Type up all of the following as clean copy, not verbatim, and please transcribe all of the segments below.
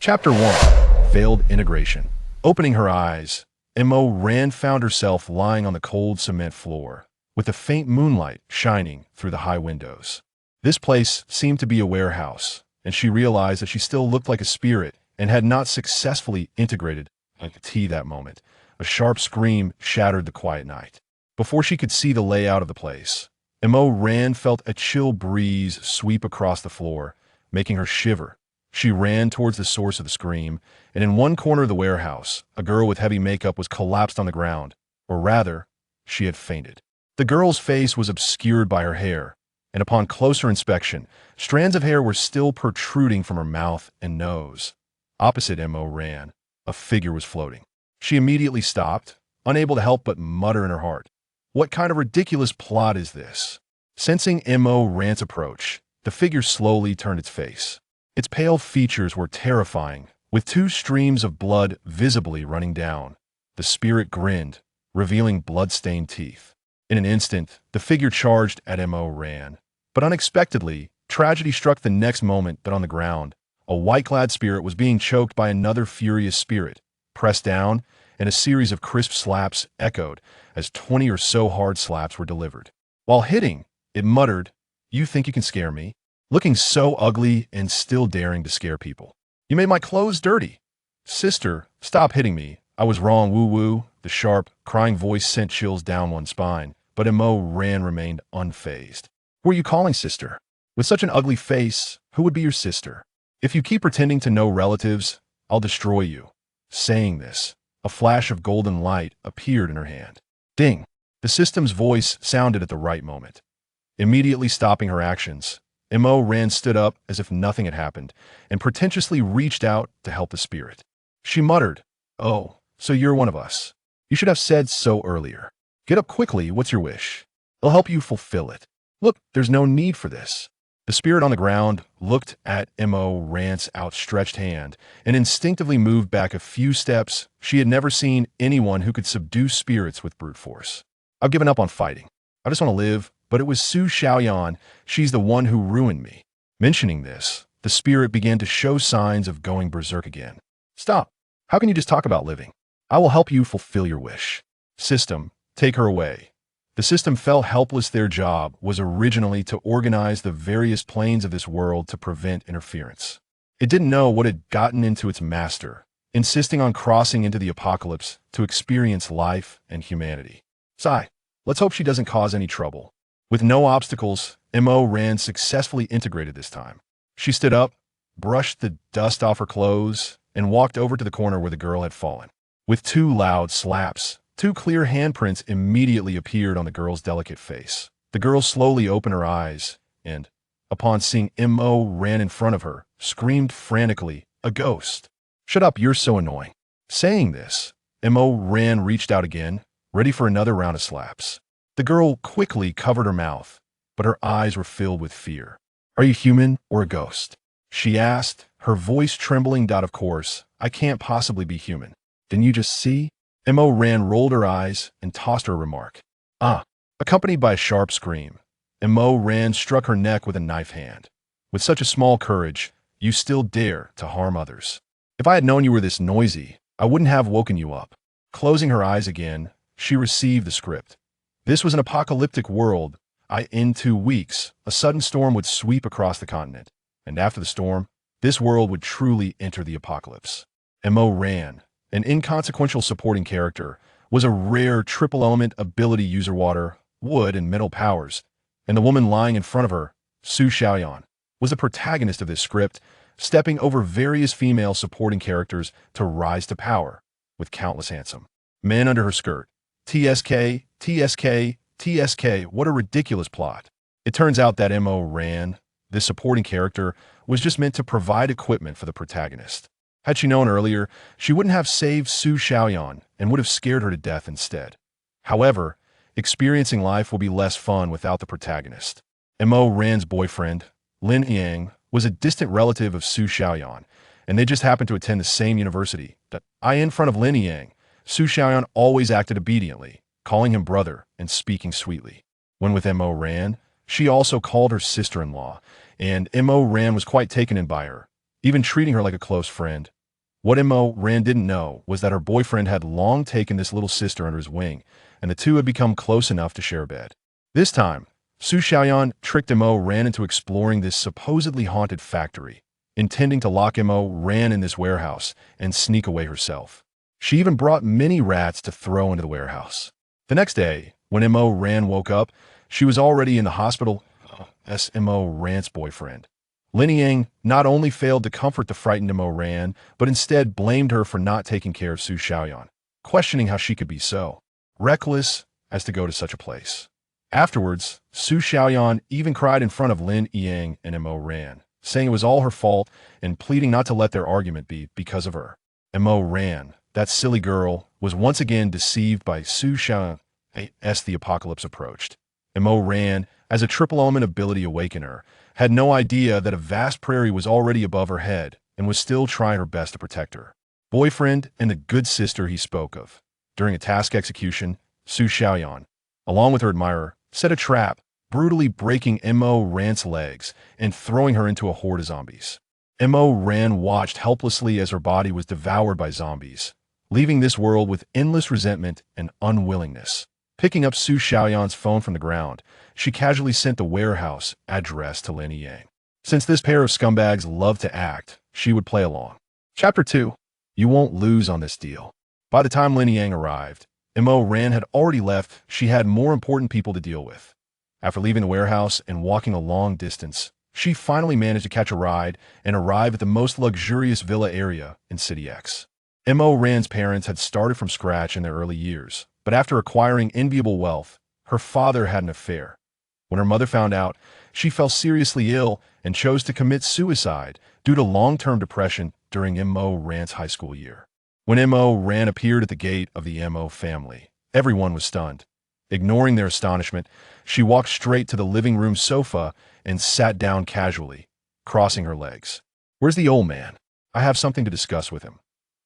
Chapter 1. Failed Integration. Opening her eyes, Mo Ran found herself lying on the cold cement floor, with the faint moonlight shining through the high windows. This place seemed to be a warehouse, and she realized that she still looked like a spirit and had not successfully integrated like tea that moment. A sharp scream shattered the quiet night. Before she could see the layout of the place, Mo Ran felt a chill breeze sweep across the floor, making her shiver. She ran towards the source of the scream, and in one corner of the warehouse, a girl with heavy makeup was collapsed on the ground, or rather, she had fainted. The girl's face was obscured by her hair, and upon closer inspection, strands of hair were still protruding from her mouth and nose. Opposite Mo Ran, a figure was floating. She immediately stopped, unable to help but mutter in her heart, "What kind of ridiculous plot is this?" Sensing Mo Ran's approach, the figure slowly turned its face. Its pale features were terrifying, with two streams of blood visibly running down. The spirit grinned, revealing blood-stained teeth. In an instant, the figure charged at Mo Ran. But unexpectedly, tragedy struck the next moment that on the ground, a white-clad spirit was being choked by another furious spirit, pressed down, and a series of crisp slaps echoed as 20 or so hard slaps were delivered. While hitting, it muttered, "You think you can scare me? Looking so ugly and still daring to scare people. You made my clothes dirty. Sister, stop hitting me. I was wrong, woo-woo." The sharp, crying voice sent chills down one's spine, but Mo Ran remained unfazed. "Who are you calling sister? With such an ugly face, who would be your sister? If you keep pretending to know relatives, I'll destroy you." Saying this, a flash of golden light appeared in her hand. Ding! The system's voice sounded at the right moment. Immediately stopping her actions, Mo Ran stood up as if nothing had happened and pretentiously reached out to help the spirit. She muttered, "Oh, so you're one of us. You should have said so earlier. Get up quickly, what's your wish? I'll help you fulfill it. Look, there's no need for this." The spirit on the ground looked at Mo Ran's outstretched hand and instinctively moved back a few steps. She had never seen anyone who could subdue spirits with brute force. "I've given up on fighting. I just want to live, but it was Su Xiaoyan. She's the one who ruined me." Mentioning this, the spirit began to show signs of going berserk again. "Stop. How can you just talk about living? I will help you fulfill your wish. System, take her away." The system felt helpless. Their job was originally to organize the various planes of this world to prevent interference. It didn't know what had gotten into its master, insisting on crossing into the apocalypse to experience life and humanity. Sigh, let's hope she doesn't cause any trouble. With no obstacles, Mo Ran successfully integrated this time. She stood up, brushed the dust off her clothes, and walked over to the corner where the girl had fallen. With two loud slaps, two clear handprints immediately appeared on the girl's delicate face. The girl slowly opened her eyes and, upon seeing Mo Ran in front of her, screamed frantically, "A ghost! Shut up, you're so annoying." Saying this, Mo Ran reached out again, ready for another round of slaps. The girl quickly covered her mouth, but her eyes were filled with fear. "Are you human or a ghost?" she asked, her voice trembling. "Of course, I can't possibly be human. Didn't you just see?" Mo Ran rolled her eyes and tossed her a remark. "Ah!" Accompanied by a sharp scream, Mo Ran struck her neck with a knife hand. "With such a small courage, you still dare to harm others. If I had known you were this noisy, I wouldn't have woken you up." Closing her eyes again, she received the script. This was an apocalyptic world. In 2 weeks, a sudden storm would sweep across the continent, and after the storm, this world would truly enter the apocalypse. Mo Ran, an inconsequential supporting character, was a rare triple-element ability user: water, wood, and mental powers, and the woman lying in front of her, Su Xiaoyan, was the protagonist of this script, stepping over various female supporting characters to rise to power, with countless handsome men under her skirt. TSK, TSK, TSK, what a ridiculous plot. It turns out that Mo Ran, this supporting character, was just meant to provide equipment for the protagonist. Had she known earlier, she wouldn't have saved Su Xiaoyan and would have scared her to death instead. However, experiencing life will be less fun without the protagonist. Mo Ran's boyfriend, Lin Yang, was a distant relative of Su Xiaoyan, and they just happened to attend the same university. In front of Lin Yang, Su Xiaoyan always acted obediently, calling him brother and speaking sweetly. When with Mo Ran, she also called her sister-in-law, and Mo Ran was quite taken in by her. even treating her like a close friend. What Mo Ran didn't know was that her boyfriend had long taken this little sister under his wing, and the two had become close enough to share a bed. This time, Su Xiaoyan tricked Mo Ran into exploring this supposedly haunted factory, intending to lock Mo Ran in this warehouse and sneak away herself. She even brought many rats to throw into the warehouse. The next day, when Mo Ran woke up, she was already in the hospital as Mo Ran's boyfriend. Lin Yang not only failed to comfort the frightened Mo Ran, but instead blamed her for not taking care of Su Xiaoyan, questioning how she could be so reckless as to go to such a place. Afterwards, Su Xiaoyan even cried in front of Lin Yang and Mo Ran, saying it was all her fault and pleading not to let their argument be because of her. Mo Ran, that silly girl, was once again deceived by Su Xiaoyan as the apocalypse approached. Mo Ran, as a triple element ability awakened her, had no idea that a vast prairie was already above her head and was still trying her best to protect her boyfriend and the good sister he spoke of. During a task execution, Su Xiaoyan, along with her admirer, set a trap, brutally breaking Mo Ran's legs and throwing her into a horde of zombies. Mo Ran watched helplessly as her body was devoured by zombies, leaving this world with endless resentment and unwillingness. Picking up Su Xiaoyan's phone from the ground, she casually sent the warehouse address to Lin Yang. Since this pair of scumbags loved to act, she would play along. Chapter 2. You won't lose on this deal. By the time Lin Yang arrived, Mo Ran had already left. She had more important people to deal with. After leaving the warehouse and walking a long distance, she finally managed to catch a ride and arrive at the most luxurious villa area in City X. Mo Ran's parents had started from scratch in their early years, but after acquiring enviable wealth, her father had an affair. When her mother found out, she fell seriously ill and chose to commit suicide due to long-term depression during Mo Ran's high school year. When Mo Ran appeared at the gate of the Mo family, everyone was stunned. Ignoring their astonishment, she walked straight to the living room sofa and sat down casually, crossing her legs. "Where's the old man? I have something to discuss with him."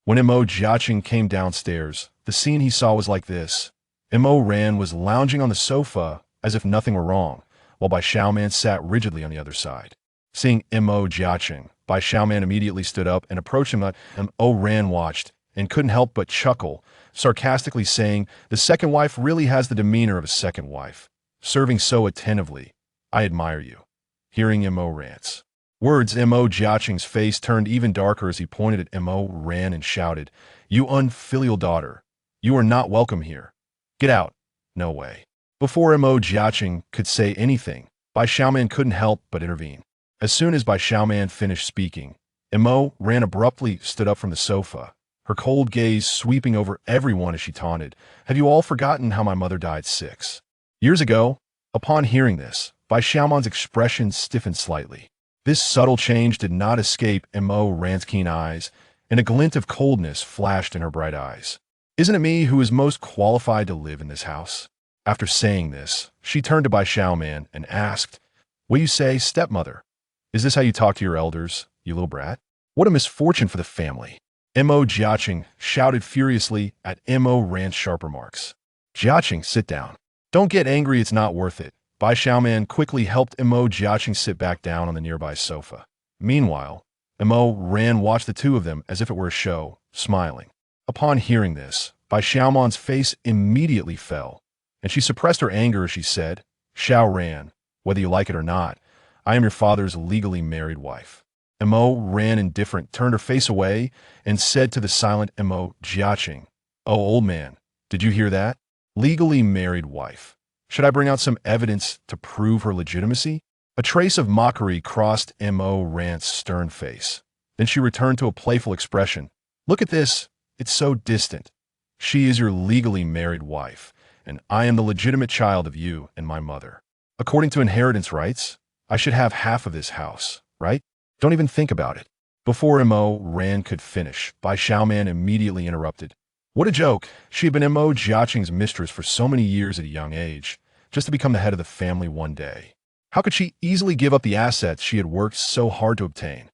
When Mo Jiaqing came downstairs, the scene he saw was like this. Mo Ran was lounging on the sofa as if nothing were wrong, while Bai Xiaoman sat rigidly on the other side. Seeing Mo Jiaqing, Bai Xiaoman immediately stood up and approached him. Mo Ran watched and couldn't help but chuckle, sarcastically saying, "The second wife really has the demeanor of a second wife, serving so attentively. I admire you." Hearing Mo Ran's words, Mo Jiaqing's face turned even darker as he pointed at Mo Ran and shouted, "You unfilial daughter! You are not welcome here. Get out. No way." Before Mo Jiaqing could say anything, Bai Xiaoman couldn't help but intervene. As soon as Bai Xiaoman finished speaking, Mo Ran abruptly stood up from the sofa, her cold gaze sweeping over everyone as she taunted, "Have you all forgotten how my mother died 6 years ago?" Upon hearing this, Bai Xiaoman's expression stiffened slightly. This subtle change did not escape Mo Ran's keen eyes, and a glint of coldness flashed in her bright eyes. "Isn't it me who is most qualified to live in this house?" After saying this, she turned to Bai Xiaoman and asked, "What you say, stepmother? Is this how you talk to your elders, you little brat? What a misfortune for the family." Mo Jiaqing shouted furiously at Mo Ran's sharp remarks. "Jiaqing, sit down. Don't get angry, it's not worth it." Bai Xiaoman quickly helped Mo Jiaqing sit back down on the nearby sofa. Meanwhile, Mo Ran watched the two of them as if it were a show, smiling. Upon hearing this, Bai Xiaoman's face immediately fell, and she suppressed her anger as she said, "Xiao Ran, whether you like it or not, I am your father's legally married wife." Mo Ran, indifferent, turned her face away and said to the silent Mo Jiaqing, "Oh, old man, did you hear that? Legally married wife. Should I bring out some evidence to prove her legitimacy?" A trace of mockery crossed Mo Ran's stern face. Then she returned to a playful expression. "Look at this. It's so distant. She is your legally married wife, and I am the legitimate child of you and my mother. According to inheritance rights, I should have half of this house, right? Don't even think about it." Before Mo Ran could finish, Bai Xiaoman immediately interrupted. What a joke. She had been Mo Jiaqing's mistress for so many years at a young age, just to become the head of the family one day. How could she easily give up the assets she had worked so hard to obtain?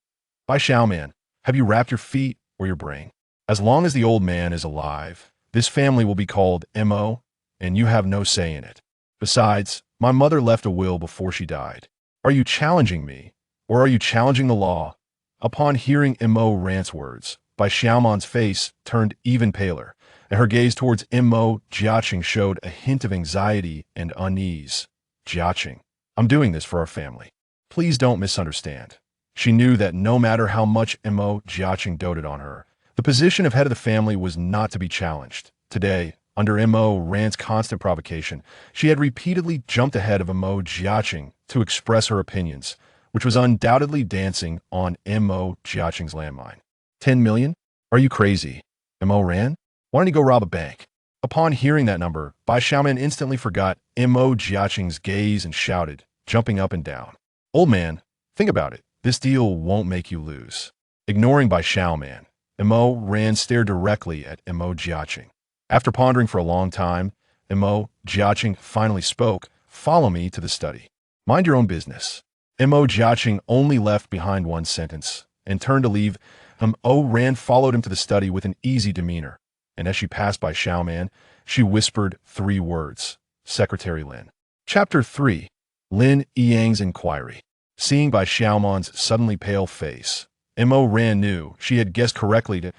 Bai Xiaoman, have you wrapped your feet or your brain? As long as the old man is alive, this family will be called Mo, and you have no say in it. Besides, my mother left a will before she died. Are you challenging me, or are you challenging the law? Upon hearing Mo Rant's words, Bai Xiaoman's face turned even paler, and her gaze towards Mo Jiaqing showed a hint of anxiety and unease. Jiaqing, I'm doing this for our family. Please don't misunderstand. She knew that no matter how much Mo Jiaqing doted on her, the position of head of the family was not to be challenged. Today, under Mo Rant's constant provocation, she had repeatedly jumped ahead of Mo Jiaqing to express her opinions, which was undoubtedly dancing on Mo Jiaqing's landmine. 10 million? Are you crazy? Mo Ran? Why don't you go rob a bank? Upon hearing that number, Bai Xiaoman instantly forgot Mo Jiaqing's gaze and shouted, jumping up and down. Old man, think about it. This deal won't make you lose. Ignoring Bai Xiaoman, Mo Ran stared directly at Mo Jiaqing. After pondering for a long time, Mo Jiaqing finally spoke, follow me to the study. Mind your own business. Mo Jiaqing only left behind one sentence and turned to leave. Mo Ran followed him to the study with an easy demeanor, and as she passed by Xiaoman, she whispered 3 words. Secretary Lin. Chapter 3. Lin Yang's Inquiry. Seeing Bai Xiaoman's suddenly pale face, Mo Ran knew she had guessed correctly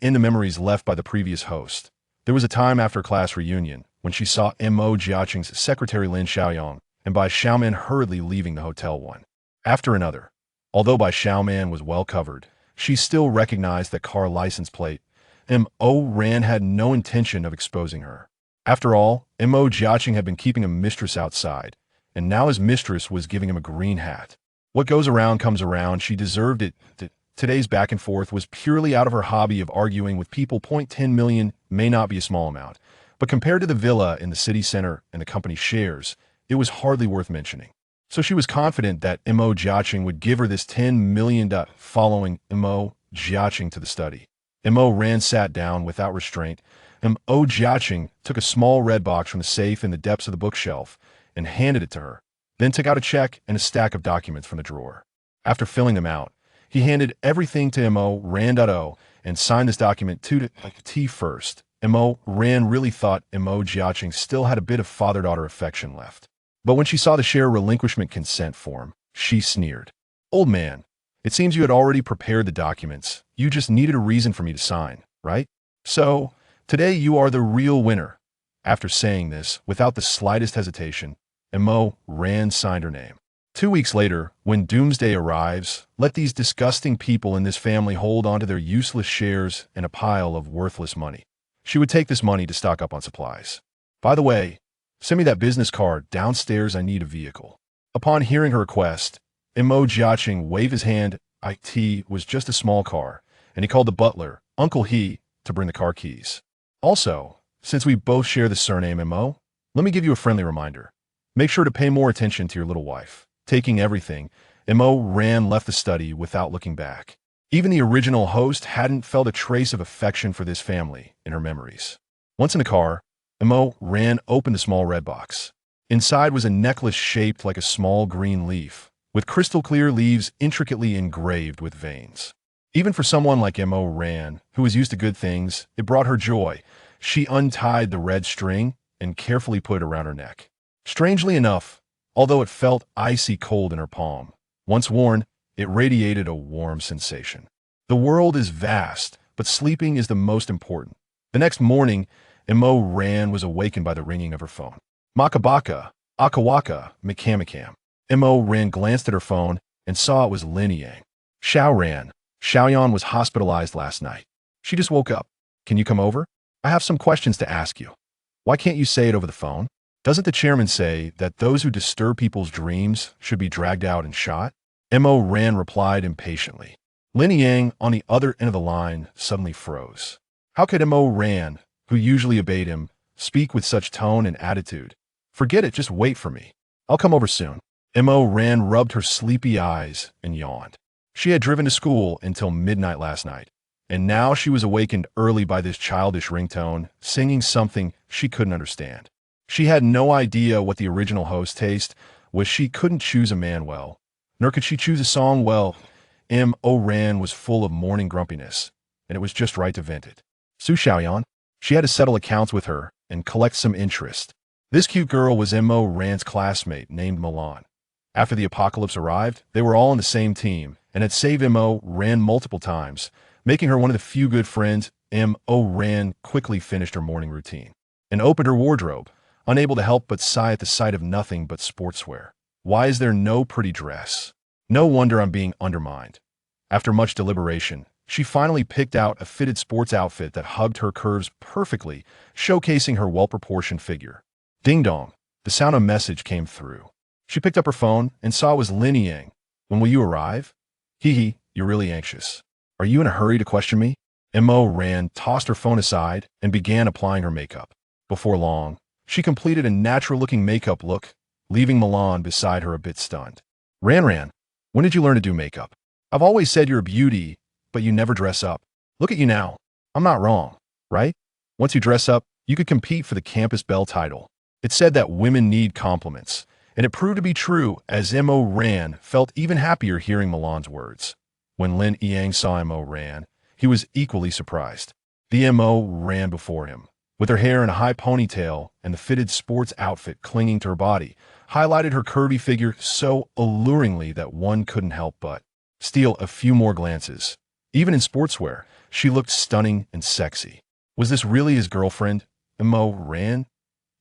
in the memories left by the previous host. There was a time after class reunion when she saw Mo Jiaqing's secretary Lin Xiaoyang and Bai Xiaoman hurriedly leaving the hotel one after another. Although Bai Xiaoman was well covered, she still recognized that car license plate. Mo Ran had no intention of exposing her. After all, Mo Jiaqing had been keeping a mistress outside, and now his mistress was giving him a green hat. What goes around comes around. She deserved it. Today's back and forth was purely out of her hobby of arguing with people. 10 million may not be a small amount, but compared to the villa in the city center and the company's shares, it was hardly worth mentioning. So she was confident that Mo Jiaqing would give her this 10 million. Following Mo Jiaqing to the study, Mo Ran sat down without restraint. Mo Jiaqing took a small red box from the safe in the depths of the bookshelf and handed it to her, then took out a check and a stack of documents from the drawer. After filling them out, he handed everything to Mo Ran. And signed this document to T first. Mo Ran really thought Mo Jiaqing still had a bit of father-daughter affection left. But when she saw the share relinquishment consent form, she sneered. Old man, it seems you had already prepared the documents. You just needed a reason for me to sign, right? So, today you are the real winner. After saying this, without the slightest hesitation, Mo Ran signed her name. 2 weeks later, when doomsday arrives, let these disgusting people in this family hold onto their useless shares and a pile of worthless money. She would take this money to stock up on supplies. By the way, send me that business card downstairs. I need a vehicle. Upon hearing her request, Mo Jiaqing waved his hand. It was just a small car, and he called the butler, Uncle He, to bring the car keys. Also, since we both share the surname Mo, let me give you a friendly reminder. Make sure to pay more attention to your little wife. Taking everything, Mo Ran left the study without looking back. Even the original host hadn't felt a trace of affection for this family in her memories. Once in the car, Mo Ran opened the small red box. Inside was a necklace shaped like a small green leaf, with crystal clear leaves intricately engraved with veins. Even for someone like Mo Ran, who was used to good things, it brought her joy. She untied the red string and carefully put it around her neck. Strangely enough, although it felt icy cold in her palm, once worn, it radiated a warm sensation. The world is vast, but sleeping is the most important. The next morning, Mo Ran was awakened by the ringing of her phone. Makabaka, Akawaka, Mikamikam. Mo Ran glanced at her phone and saw it was Lin Yang. Xiaoyan was hospitalized last night. She just woke up. Can you come over? I have some questions to ask you. Why can't you say it over the phone? Doesn't the chairman say that those who disturb people's dreams should be dragged out and shot? Mo Ran replied impatiently. Lin Yang, on the other end of the line, suddenly froze. How could Mo Ran, who usually obeyed him, speak with such tone and attitude? Forget it, just wait for me. I'll come over soon. Mo Ran rubbed her sleepy eyes and yawned. She had driven to school until midnight last night, and now she was awakened early by this childish ringtone, singing something she couldn't understand. She had no idea what the original host taste was. She couldn't choose a man well, nor could she choose a song well. Mo Ran was full of morning grumpiness, and it was just right to vent it. Su Xiaoyan, she had to settle accounts with her and collect some interest. This cute girl was Mo Ran's classmate named Milan. After the apocalypse arrived, they were all on the same team, and had saved Mo Ran multiple times, making her one of the few good friends. Mo Ran quickly finished her morning routine and opened her wardrobe, unable to help but sigh at the sight of nothing but sportswear. Why is there no pretty dress? No wonder I'm being undermined. After much deliberation, she finally picked out a fitted sports outfit that hugged her curves perfectly, showcasing her well-proportioned figure. Ding dong, the sound of a message came through. She picked up her phone and saw it was Lin Yang. When will you arrive? Hee hee, you're really anxious. Are you in a hurry to question me? Mo Ran tossed her phone aside and began applying her makeup. Before long, she completed a natural-looking makeup look, leaving Milan beside her a bit stunned. Ran, when did you learn to do makeup? I've always said you're a beauty, but you never dress up. Look at you now. I'm not wrong, right? Once you dress up, you could compete for the Campus Belle title. It said that women need compliments, and it proved to be true as Mo Ran felt even happier hearing Milan's words. When Lin Yang saw Mo Ran, he was equally surprised. The Mo Ran before him, with her hair in a high ponytail and the fitted sports outfit clinging to her body, highlighted her curvy figure so alluringly that one couldn't help but steal a few more glances. Even in sportswear, she looked stunning and sexy. Was this really his girlfriend, Mo Ran?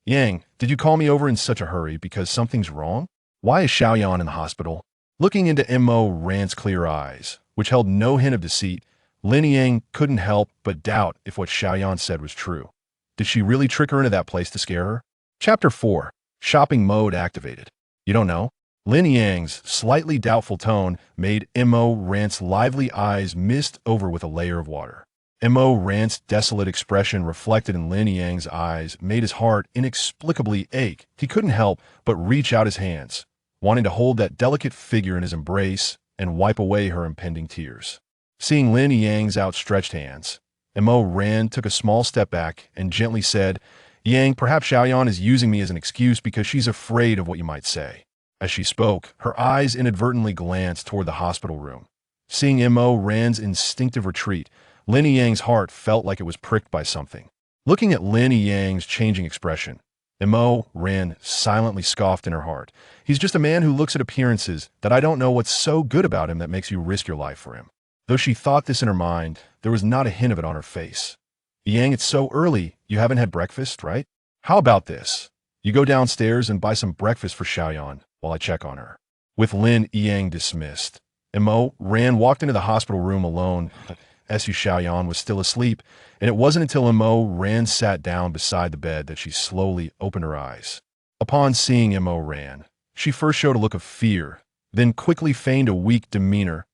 Yang, did you call me over in such a hurry because something's wrong? Why is Xiaoyan in the hospital? Looking into Mo Ran's clear eyes, which held no hint of deceit, Lin Yang couldn't help but doubt if what Xiaoyan said was true. Did she really trick her into that place to scare her? Chapter 4. Shopping Mode Activated. You don't know? Lin Yang's slightly doubtful tone made Mo Ran's lively eyes mist over with a layer of water. Mo Ran's desolate expression reflected in Lin Yang's eyes made his heart inexplicably ache. He couldn't help but reach out his hands, wanting to hold that delicate figure in his embrace and wipe away her impending tears. Seeing Lin Yang's outstretched hands, Mo Ran took a small step back and gently said, Yang, perhaps Xiaoyan is using me as an excuse because she's afraid of what you might say. As she spoke, her eyes inadvertently glanced toward the hospital room. Seeing Mo Ran's instinctive retreat, Lin Yang's heart felt like it was pricked by something. Looking at Lin Yang's changing expression, Mo Ran silently scoffed in her heart. He's just a man who looks at appearances that I don't know what's so good about him that makes you risk your life for him. Though she thought this in her mind, there was not a hint of it on her face. Yang, it's so early. You haven't had breakfast, right? How about this? You go downstairs and buy some breakfast for Xiaoyan while I check on her. With Lin Yang dismissed, Mo Ran walked into the hospital room alone. Su Xiaoyan was still asleep, and it wasn't until Mo Ran sat down beside the bed that she slowly opened her eyes. Upon seeing Mo Ran, she first showed a look of fear, then quickly feigned a weak demeanor.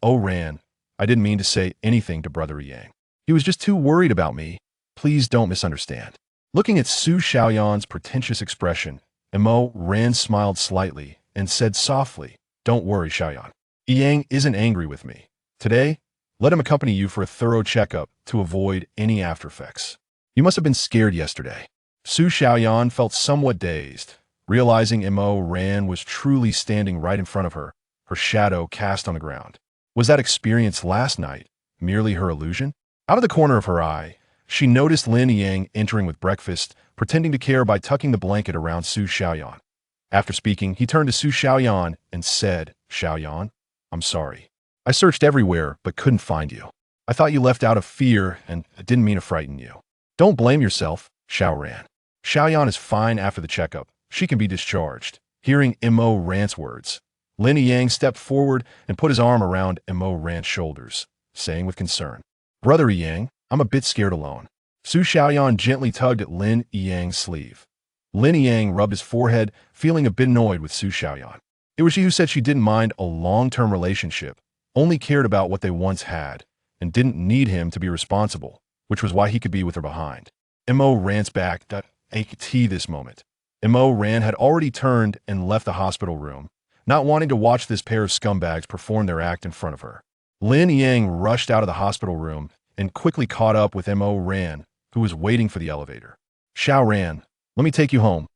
Oh Ran, I didn't mean to say anything to Brother Yang. He was just too worried about me. Please don't misunderstand. Looking at Su Xiaoyan's pretentious expression, Mo Ran smiled slightly and said softly, Don't worry, Xiaoyan. Yang isn't angry with me. Today, let him accompany you for a thorough checkup to avoid any after effects. You must have been scared yesterday. Su Xiaoyan felt somewhat dazed, realizing Mo Ran was truly standing right in front of her, her shadow cast on the ground. Was that experience last night merely her illusion? Out of the corner of her eye, she noticed Lin Yang entering with breakfast, pretending to care by tucking the blanket around Su Xiaoyan. After speaking, he turned to Su Xiaoyan and said, Xiaoyan, I'm sorry. I searched everywhere but couldn't find you. I thought you left out of fear and I didn't mean to frighten you. Don't blame yourself, Xiao Ran. Xiaoyan is fine after the checkup. She can be discharged. Hearing Mo Ran's words, Lin Yang stepped forward and put his arm around Mo Ran's shoulders, saying with concern, Brother Yang, I'm a bit scared alone. Su Xiaoyan gently tugged at Lin Yang's sleeve. Lin Yang rubbed his forehead, feeling a bit annoyed with Su Xiaoyan. It was she who said she didn't mind a long-term relationship, only cared about what they once had, and didn't need him to be responsible, which was why he could be with her behind. Mo Ran's back ached this moment. Mo Ran had already turned and left the hospital room, not wanting to watch this pair of scumbags perform their act in front of her. Lin Yang rushed out of the hospital room and quickly caught up with Mo Ran, who was waiting for the elevator. Xiao Ran, let me take you home.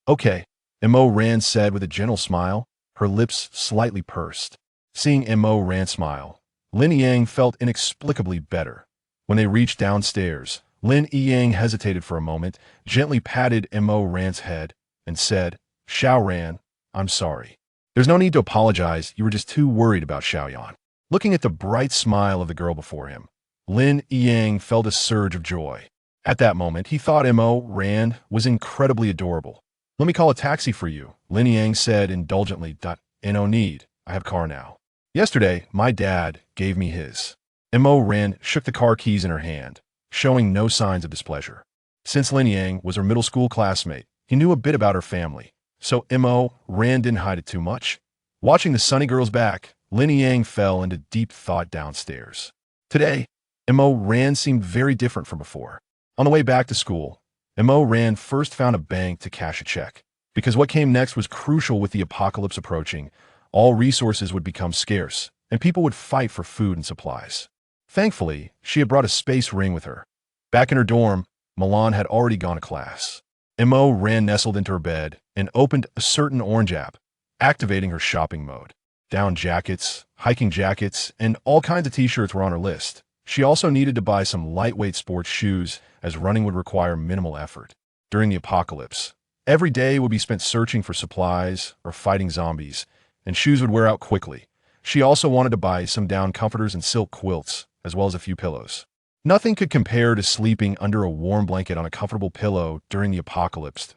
Okay, Mo Ran said with a gentle smile, her lips slightly pursed. Seeing Mo Ran smile, Lin Yang felt inexplicably better. When they reached downstairs, Lin Yang hesitated for a moment, gently patted Mo Ran's head, and said, Xiao Ran, I'm sorry. There's no need to apologize, you were just too worried about Xiaoyan. Looking at the bright smile of the girl before him, Lin Yang felt a surge of joy. At that moment, he thought Mo Rand was incredibly adorable. "Let me call a taxi for you," Lin Yang said indulgently. "No need. I have a car now. Yesterday, my dad gave me his." Mo Rand shook the car keys in her hand, showing no signs of displeasure. Since Lin Yang was her middle school classmate, he knew a bit about her family, so Mo Rand didn't hide it too much. Watching the sunny girls back, Lin Yang fell into deep thought downstairs. Today, Mo Rand seemed very different from before. On the way back to school, Mo Rand first found a bank to cash a check, because what came next was crucial. With the apocalypse approaching, all resources would become scarce, and people would fight for food and supplies. Thankfully, she had brought a space ring with her. Back in her dorm, Milan had already gone to class. Mo Rand nestled into her bed and opened a certain orange app, activating her shopping mode. Down jackets, hiking jackets, and all kinds of t-shirts were on her list. She also needed to buy some lightweight sports shoes, as running would require minimal effort. During the apocalypse, every day would be spent searching for supplies or fighting zombies, and shoes would wear out quickly. She also wanted to buy some down comforters and silk quilts, as well as a few pillows. Nothing could compare to sleeping under a warm blanket on a comfortable pillow during the apocalypse.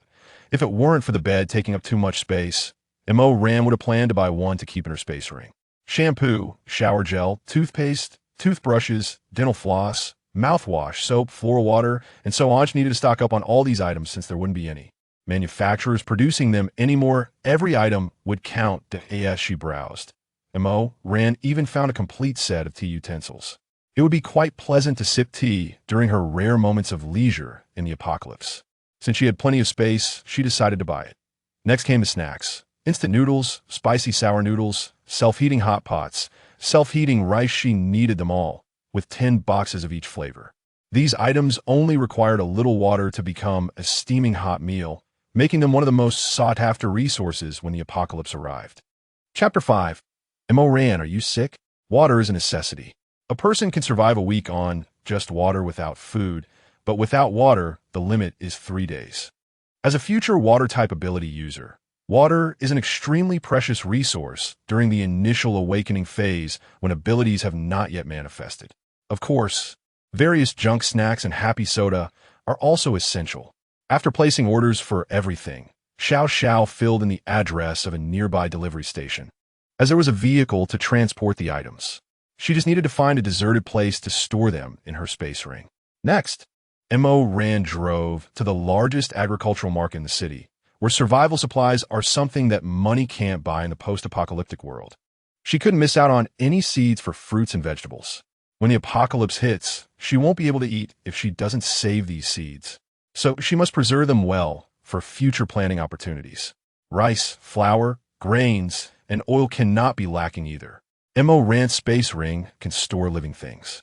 If it weren't for the bed taking up too much space, Mo Rand would have planned to buy one to keep in her space ring. Shampoo, shower gel, toothpaste, toothbrushes, dental floss, mouthwash, soap, floral water, and so on. She needed to stock up on all these items since there wouldn't be any manufacturers producing them anymore. Every item would count as she browsed. Mo Rand even found a complete set of tea utensils. It would be quite pleasant to sip tea during her rare moments of leisure in the apocalypse. Since she had plenty of space, she decided to buy it. Next came the snacks. Instant noodles, spicy sour noodles, self-heating hot pots, self-heating rice. She needed them all, with 10 boxes of each flavor. These items only required a little water to become a steaming hot meal, making them one of the most sought-after resources when the apocalypse arrived. Chapter 5. Mo Rand, are you sick? Water is a necessity. A person can survive a week on just water without food, but without water, the limit is 3 days. As a future water-type ability user, water is an extremely precious resource during the initial awakening phase when abilities have not yet manifested. Of course, various junk snacks and happy soda are also essential. After placing orders for everything, Xiao Jiu filled in the address of a nearby delivery station, as there was a vehicle to transport the items. She just needed to find a deserted place to store them in her space ring. Next, Mo Rand drove to the largest agricultural market in the city, where survival supplies are something that money can't buy in the post-apocalyptic world. She couldn't miss out on any seeds for fruits and vegetables. When the apocalypse hits, she won't be able to eat if she doesn't save these seeds. So she must preserve them well for future planting opportunities. Rice, flour, grains, and oil cannot be lacking either. Mo Rand's space ring can store living things.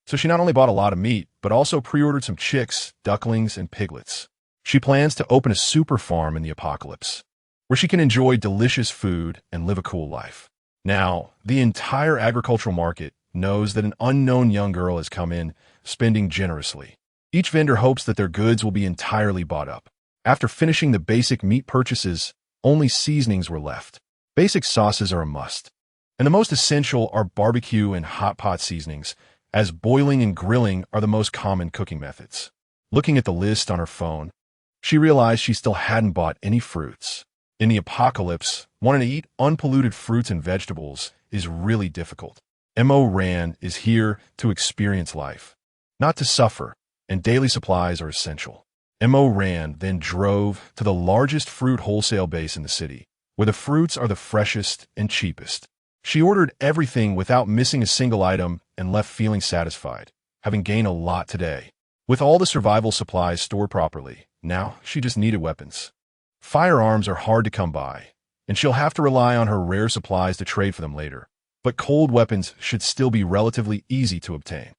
So she not only bought a lot of meat, but also pre-ordered some chicks, ducklings, and piglets. She plans to open a super farm in the apocalypse, where she can enjoy delicious food and live a cool life. Now, the entire agricultural market knows that an unknown young girl has come in, spending generously. Each vendor hopes that their goods will be entirely bought up. After finishing the basic meat purchases, only seasonings were left. Basic sauces are a must, and the most essential are barbecue and hot pot seasonings, as boiling and grilling are the most common cooking methods. Looking at the list on her phone, she realized she still hadn't bought any fruits. In the apocalypse, wanting to eat unpolluted fruits and vegetables is really difficult. Mo Rand is here to experience life, not to suffer, and daily supplies are essential. Mo Rand then drove to the largest fruit wholesale base in the city, where the fruits are the freshest and cheapest. She ordered everything without missing a single item and left feeling satisfied, having gained a lot today. With all the survival supplies stored properly, now she just needed weapons. Firearms are hard to come by, and she'll have to rely on her rare supplies to trade for them later. But cold weapons should still be relatively easy to obtain.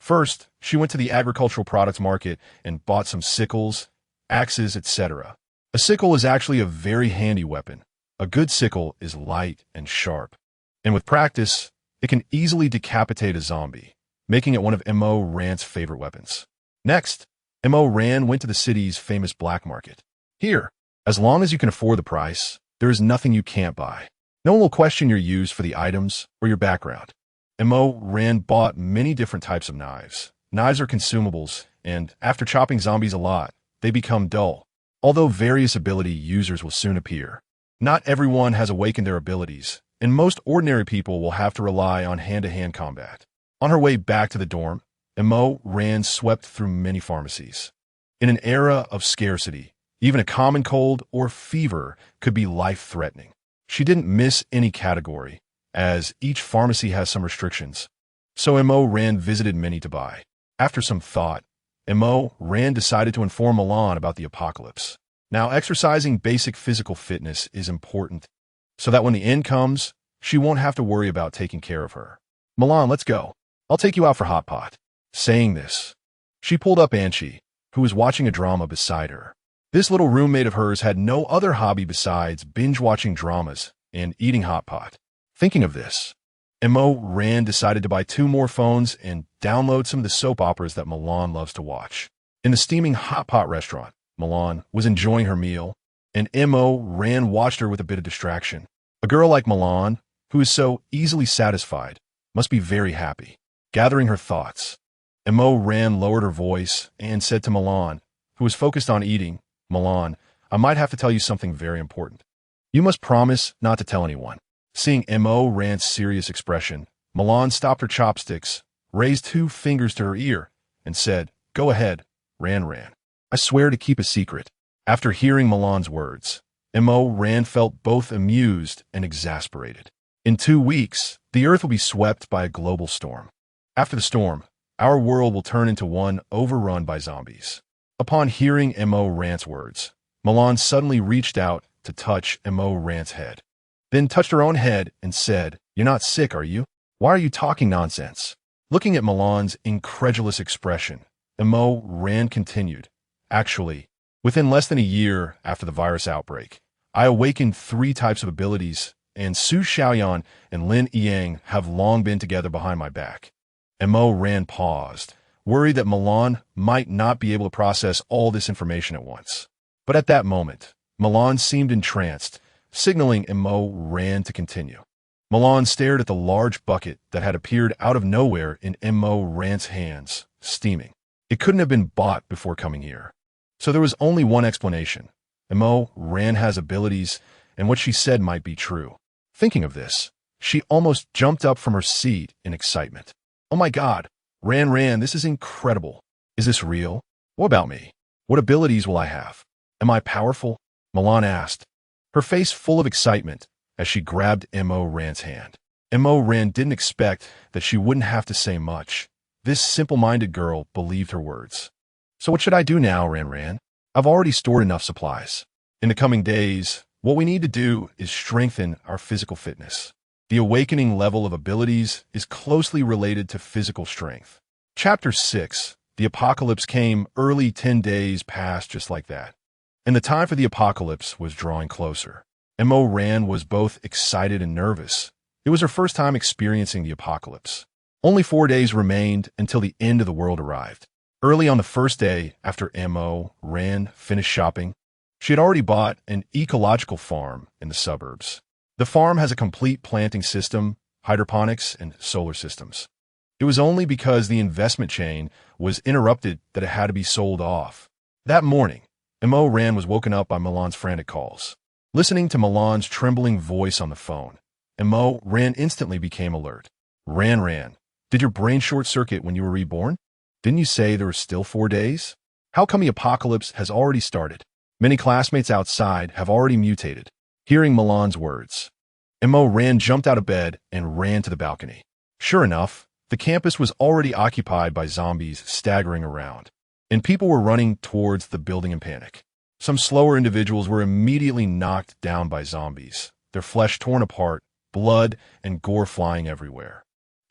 First, she went to the agricultural products market and bought some sickles, axes, etc. A sickle is actually a very handy weapon. A good sickle is light and sharp, and with practice, it can easily decapitate a zombie, making it one of Mo Rand's favorite weapons. Next, Mo Rand went to the city's famous black market. Here, as long as you can afford the price, there is nothing you can't buy. No one will question your use for the items or your background. Mo Ran bought many different types of knives. Knives are consumables, and after chopping zombies a lot, they become dull. Although various ability users will soon appear. Not everyone has awakened their abilities, and most ordinary people will have to rely on hand-to-hand combat. On her way back to the dorm, Mo Ran swept through many pharmacies. In an era of scarcity, even a common cold or fever could be life-threatening. She didn't miss any category, as each pharmacy has some restrictions. So Mo Ran visited many to buy. After some thought, Mo Ran decided to inform Milan about the apocalypse. Now, exercising basic physical fitness is important, so that when the end comes, she won't have to worry about taking care of her. Milan, let's go. I'll take you out for hot pot. Saying this, she pulled up Anchi, who was watching a drama beside her. This little roommate of hers had no other hobby besides binge-watching dramas and eating hot pot. Thinking of this, Mo Ran decided to buy 2 more phones and download some of the soap operas that Milan loves to watch. In the steaming hot pot restaurant, Milan was enjoying her meal, and Mo Ran watched her with a bit of distraction. A girl like Milan, who is so easily satisfied, must be very happy. Gathering her thoughts, Mo Ran lowered her voice and said to Milan, who was focused on eating, Milan, I might have to tell you something very important. You must promise not to tell anyone. Seeing Mo Ran's serious expression, Milan stopped her chopsticks, raised 2 fingers to her ear, and said, Go ahead, Ran. I swear to keep a secret. After hearing Milan's words, Mo Ran felt both amused and exasperated. In 2 weeks, the Earth will be swept by a global storm. After the storm, our world will turn into one overrun by zombies. Upon hearing Mo Ran's words, Milan suddenly reached out to touch Mo Ran's head. Then touched her own head and said, You're not sick, are you? Why are you talking nonsense? Looking at Milan's incredulous expression, Mo Ran continued, Actually, within less than a year after the virus outbreak, I awakened 3 types of abilities, and Su Xiaoyan and Lin Yang have long been together behind my back. Mo Ran paused, worried that Milan might not be able to process all this information at once. But at that moment, Milan seemed entranced, signaling Mo Ran to continue. Milan stared at the large bucket that had appeared out of nowhere in Mo Ran's hands, steaming. It couldn't have been bought before coming here. So there was only one explanation. Mo Ran has abilities, and what she said might be true. Thinking of this, she almost jumped up from her seat in excitement. Oh my God, Ran, this is incredible. Is this real? What about me? What abilities will I have? Am I powerful? Milan asked, her face full of excitement as she grabbed Mo Ran's hand. Mo Ran didn't expect that she wouldn't have to say much. This simple-minded girl believed her words. So what should I do now, Ran? I've already stored enough supplies. In the coming days, what we need to do is strengthen our physical fitness. The awakening level of abilities is closely related to physical strength. Chapter 6. The apocalypse came early. 10 days passed just like that. And the time for the apocalypse was drawing closer. Mo Ran was both excited and nervous. It was her first time experiencing the apocalypse. Only 4 days remained until the end of the world arrived. Early on the first day after Mo Ran finished shopping, she had already bought an ecological farm in the suburbs. The farm has a complete planting system, hydroponics, and solar systems. It was only because the investment chain was interrupted that it had to be sold off. That morning, Mo Ran was woken up by Milan's frantic calls. Listening to Milan's trembling voice on the phone, Mo Ran instantly became alert. Ran, did your brain short-circuit when you were reborn? Didn't you say there were still 4 days? How come the apocalypse has already started? Many classmates outside have already mutated. Hearing Milan's words, Mo Ran jumped out of bed and ran to the balcony. Sure enough, the campus was already occupied by zombies staggering around, and people were running towards the building in panic. Some slower individuals were immediately knocked down by zombies, their flesh torn apart, blood and gore flying everywhere.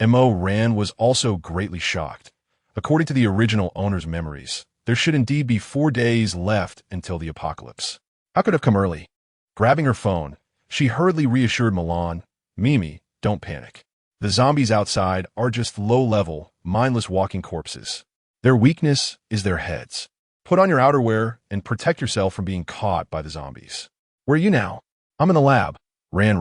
Mo Ran was also greatly shocked. According to the original owner's memories, there should indeed be 4 days left until the apocalypse. How could it have come early? Grabbing her phone, she hurriedly reassured Milan, Mimi, don't panic. The zombies outside are just low-level, mindless walking corpses. Their weakness is their heads. Put on your outerwear and protect yourself from being caught by the zombies. Where are you now? I'm in the lab. Ran.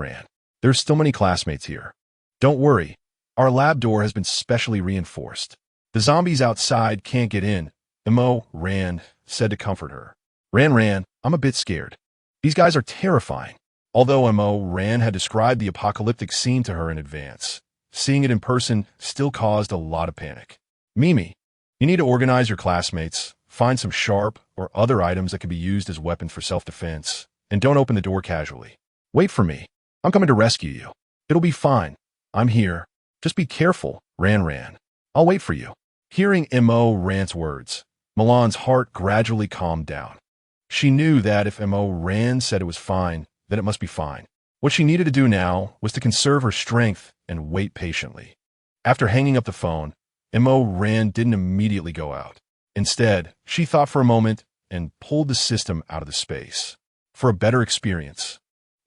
There's still many classmates here. Don't worry. Our lab door has been specially reinforced. The zombies outside can't get in, Mo Rand said to comfort her. Ran, I'm a bit scared. These guys are terrifying. Although Mo Rand had described the apocalyptic scene to her in advance, seeing it in person still caused a lot of panic. Mimi, you need to organize your classmates, find some sharp or other items that can be used as weapons for self-defense, and don't open the door casually. Wait for me. I'm coming to rescue you. It'll be fine. I'm here. Just be careful, Ran. I'll wait for you. Hearing Mo Rand's words, Milan's heart gradually calmed down. She knew that if Mo Rand said it was fine, then it must be fine. What she needed to do now was to conserve her strength and wait patiently. After hanging up the phone, Mo Rand didn't immediately go out. Instead, she thought for a moment and pulled the system out of the space. For a better experience,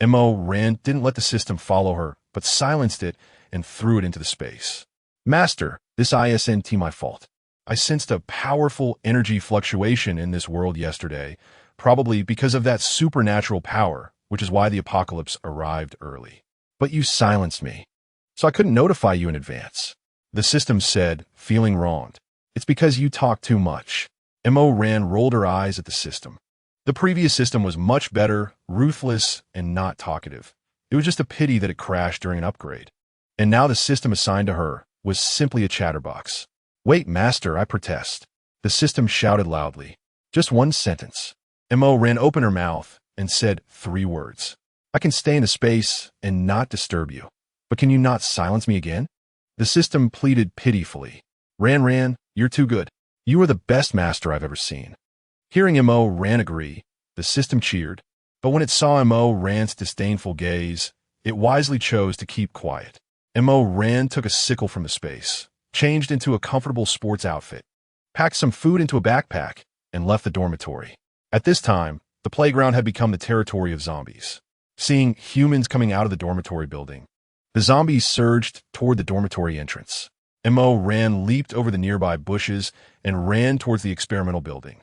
Mo Rand didn't let the system follow her, but silenced it and threw it into the space. Master, this isn't my fault. I sensed a powerful energy fluctuation in this world yesterday, probably because of that supernatural power, which is why the apocalypse arrived early. But you silenced me, so I couldn't notify you in advance. The system said, feeling wronged. It's because you talk too much. Mo Rand rolled her eyes at the system. The previous system was much better, ruthless, and not talkative. It was just a pity that it crashed during an upgrade. And now the system assigned to her was simply a chatterbox. Wait, Master, I protest. The system shouted loudly. Just one sentence. Mo Rand opened her mouth and said 3 words. I can stay in the space and not disturb you. But can you not silence me again? The system pleaded pitifully. Ran, you're too good. You are the best master I've ever seen. Hearing Mo Rand agree, the system cheered, but when it saw Mo Rand's disdainful gaze, it wisely chose to keep quiet. Mo Rand took a sickle from the space, changed into a comfortable sports outfit, packed some food into a backpack, and left the dormitory. At this time, the playground had become the territory of zombies. Seeing humans coming out of the dormitory building, the zombies surged toward the dormitory entrance. Mo Rand leaped over the nearby bushes and ran towards the experimental building.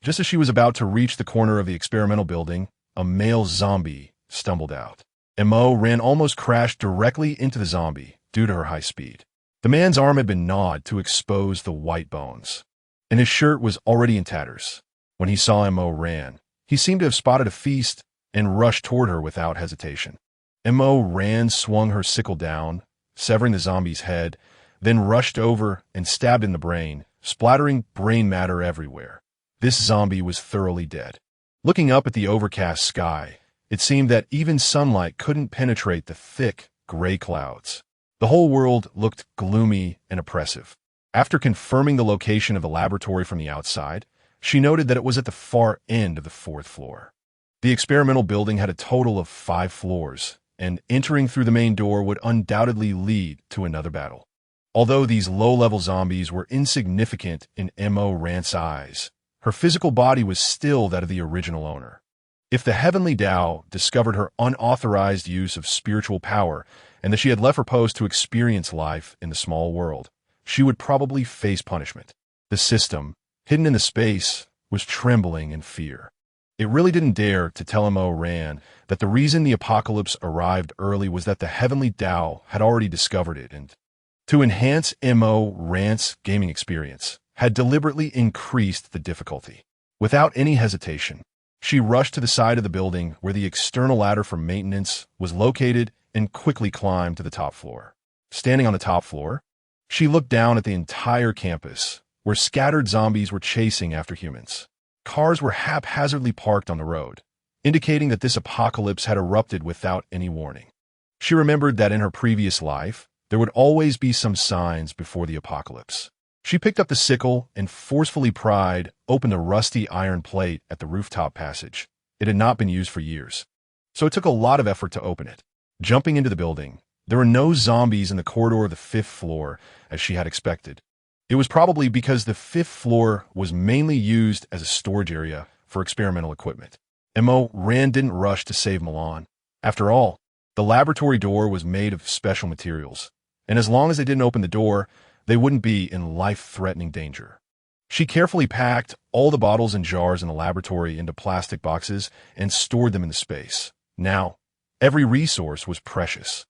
Just as she was about to reach the corner of the experimental building, a male zombie stumbled out. Mo Rand almost crashed directly into the zombie due to her high speed. The man's arm had been gnawed to expose the white bones, and his shirt was already in tatters. When he saw Mo Rand, he seemed to have spotted a feast and rushed toward her without hesitation. Mo Rand swung her sickle down, severing the zombie's head, then rushed over and stabbed in the brain, splattering brain matter everywhere. This zombie was thoroughly dead. Looking up at the overcast sky, it seemed that even sunlight couldn't penetrate the thick, gray clouds. The whole world looked gloomy and oppressive. After confirming the location of the laboratory from the outside, she noted that it was at the far end of the 4th floor. The experimental building had a total of 5 floors, and entering through the main door would undoubtedly lead to another battle. Although these low-level zombies were insignificant in Mo Rand's eyes, her physical body was still that of the original owner. If the Heavenly Tao discovered her unauthorized use of spiritual power and that she had left her post to experience life in the small world, she would probably face punishment. The system, hidden in the space, was trembling in fear. It really didn't dare to tell Mo Rand that the reason the apocalypse arrived early was that the Heavenly Tao had already discovered it and, to enhance Mo Rand's gaming experience, had deliberately increased the difficulty. Without any hesitation, she rushed to the side of the building where the external ladder for maintenance was located and quickly climbed to the top floor. Standing on the top floor, she looked down at the entire campus, where scattered zombies were chasing after humans. Cars were haphazardly parked on the road, indicating that this apocalypse had erupted without any warning. She remembered that in her previous life, there would always be some signs before the apocalypse. She picked up the sickle and forcefully pried open the rusty iron plate at the rooftop passage. It had not been used for years, so it took a lot of effort to open it. Jumping into the building, there were no zombies in the corridor of the 5th floor, as she had expected. It was probably because the 5th floor was mainly used as a storage area for experimental equipment. Mo Rand didn't rush to save Milan. After all, the laboratory door was made of special materials, and as long as they didn't open the door, they wouldn't be in life-threatening danger. She carefully packed all the bottles and jars in the laboratory into plastic boxes and stored them in the space. Now, every resource was precious.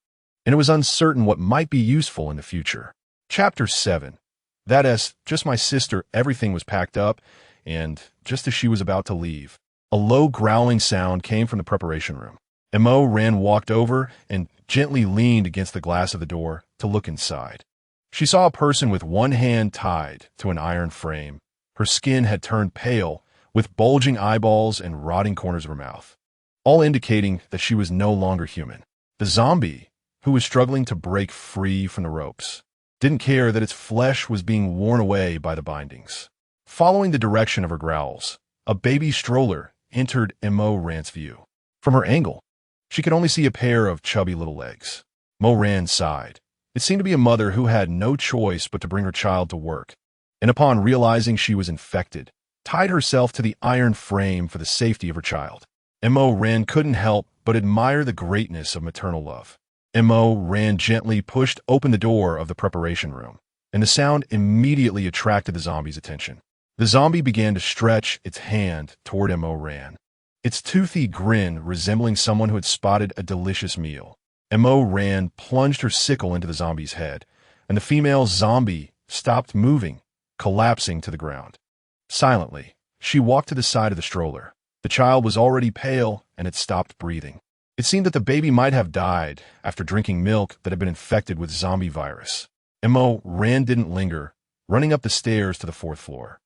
and it was uncertain what might be useful in the future. Chapter 7. That just my sister, everything was packed up, and just as she was about to leave, a low growling sound came from the preparation room. Mo walked over and gently leaned against the glass of the door to look inside. She saw a person with one hand tied to an iron frame. Her skin had turned pale, with bulging eyeballs and rotting corners of her mouth, all indicating that she was no longer human. The zombie, who was struggling to break free from the ropes, didn't care that its flesh was being worn away by the bindings. Following the direction of her growls, a baby stroller entered Mo's view. From her angle, she could only see a pair of chubby little legs. Mo sighed. It seemed to be a mother who had no choice but to bring her child to work, and upon realizing she was infected, tied herself to the iron frame for the safety of her child. Mo couldn't help but admire the greatness of maternal love. Mo gently pushed open the door of the preparation room, and the sound immediately attracted the zombie's attention. The zombie began to stretch its hand toward Mo. Its toothy grin resembling someone who had spotted a delicious meal. Mo plunged her sickle into the zombie's head, and the female zombie stopped moving, collapsing to the ground. Silently, she walked to the side of the stroller. The child was already pale and had stopped breathing. It seemed that the baby might have died after drinking milk that had been infected with zombie virus. Mo didn't linger, running up the stairs to the 4th floor.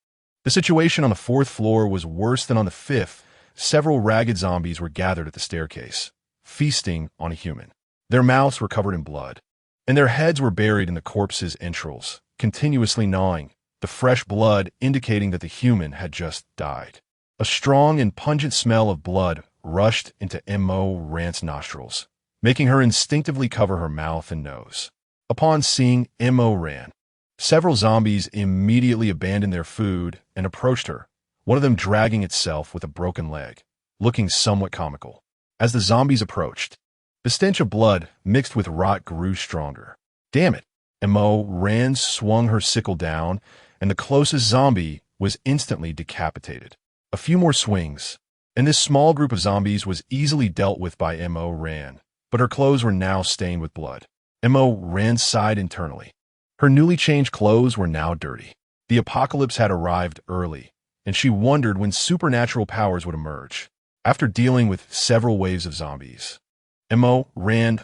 The situation on the 4th floor was worse than on the 5th. Several ragged zombies were gathered at the staircase, feasting on a human. Their mouths were covered in blood, and their heads were buried in the corpse's entrails, continuously gnawing, the fresh blood indicating that the human had just died. A strong and pungent smell of blood rushed into Mo's nostrils, making her instinctively cover her mouth and nose. Upon seeing Mo, several zombies immediately abandoned their food and approached her, one of them dragging itself with a broken leg, looking somewhat comical. As the zombies approached, the stench of blood mixed with rot grew stronger. Damn it! Mo swung her sickle down, and the closest zombie was instantly decapitated. A few more swings, and this small group of zombies was easily dealt with by Mo, but her clothes were now stained with blood. Mo sighed internally. Her newly changed clothes were now dirty. The apocalypse had arrived early, and she wondered when supernatural powers would emerge. After dealing with several waves of zombies, Mo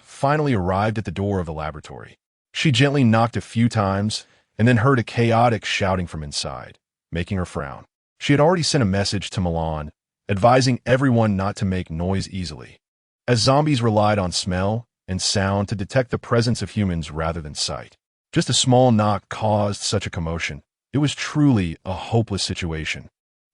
finally arrived at the door of the laboratory. She gently knocked a few times and then heard a chaotic shouting from inside, making her frown. She had already sent a message to Milan, advising everyone not to make noise easily, as zombies relied on smell and sound to detect the presence of humans rather than sight. Just a small knock caused such a commotion. It was truly a hopeless situation.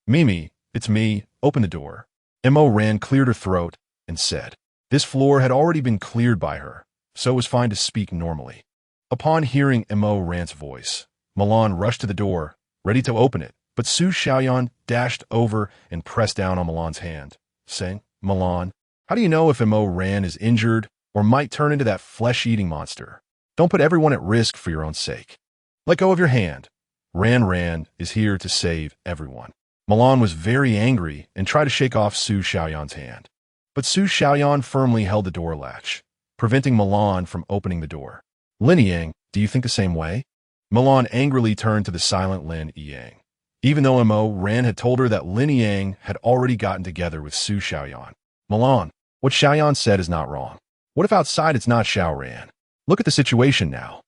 Mimi, it's me, open the door. Mo cleared her throat and said. This floor had already been cleared by her, so it was fine to speak normally. Upon hearing Mo's voice, Milan rushed to the door, ready to open it, but Su Xiaoyan dashed over and pressed down on Milan's hand, saying, Milan, how do you know if Mo is injured or might turn into that flesh-eating monster? Don't put everyone at risk for your own sake. Let go of your hand. Ran is here to save everyone. Milan was very angry and tried to shake off Su Xiaoyan's hand, but Su Xiaoyan firmly held the door latch, preventing Milan from opening the door. Lin Yang, do you think the same way? Milan angrily turned to the silent Lin Yang, even though Mo had told her that Lin Yang had already gotten together with Su Xiaoyan. Milan, what Xiaoyan said is not wrong. What if outside it's not Xiao Ran? Look at the situation now.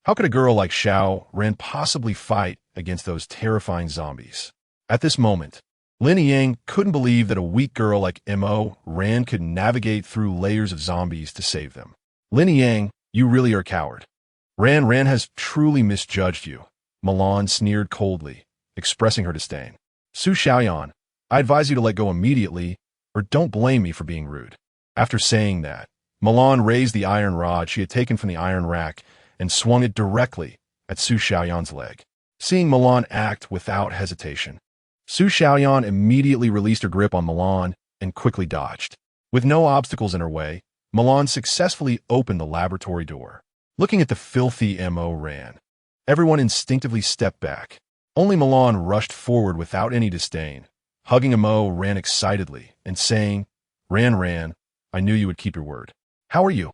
How could a girl like Xiao Ran possibly fight against those terrifying zombies? At this moment, Lin Yang couldn't believe that a weak girl like Mo could navigate through layers of zombies to save them. Lin Yang, you really are a coward. Ran has truly misjudged you. Milan sneered coldly, expressing her disdain. Su Xiaoyan, I advise you to let go immediately, or don't blame me for being rude. After saying that, Milan raised the iron rod she had taken from the iron rack and swung it directly at Su Xiaoyan's leg. Seeing Milan act without hesitation, Su Xiaoyan immediately released her grip on Milan and quickly dodged. With no obstacles in her way, Milan successfully opened the laboratory door. Looking at the filthy Mo, everyone instinctively stepped back. Only Milan rushed forward without any disdain, hugging Mo excitedly and saying, Ran, I knew you would keep your word. How are you?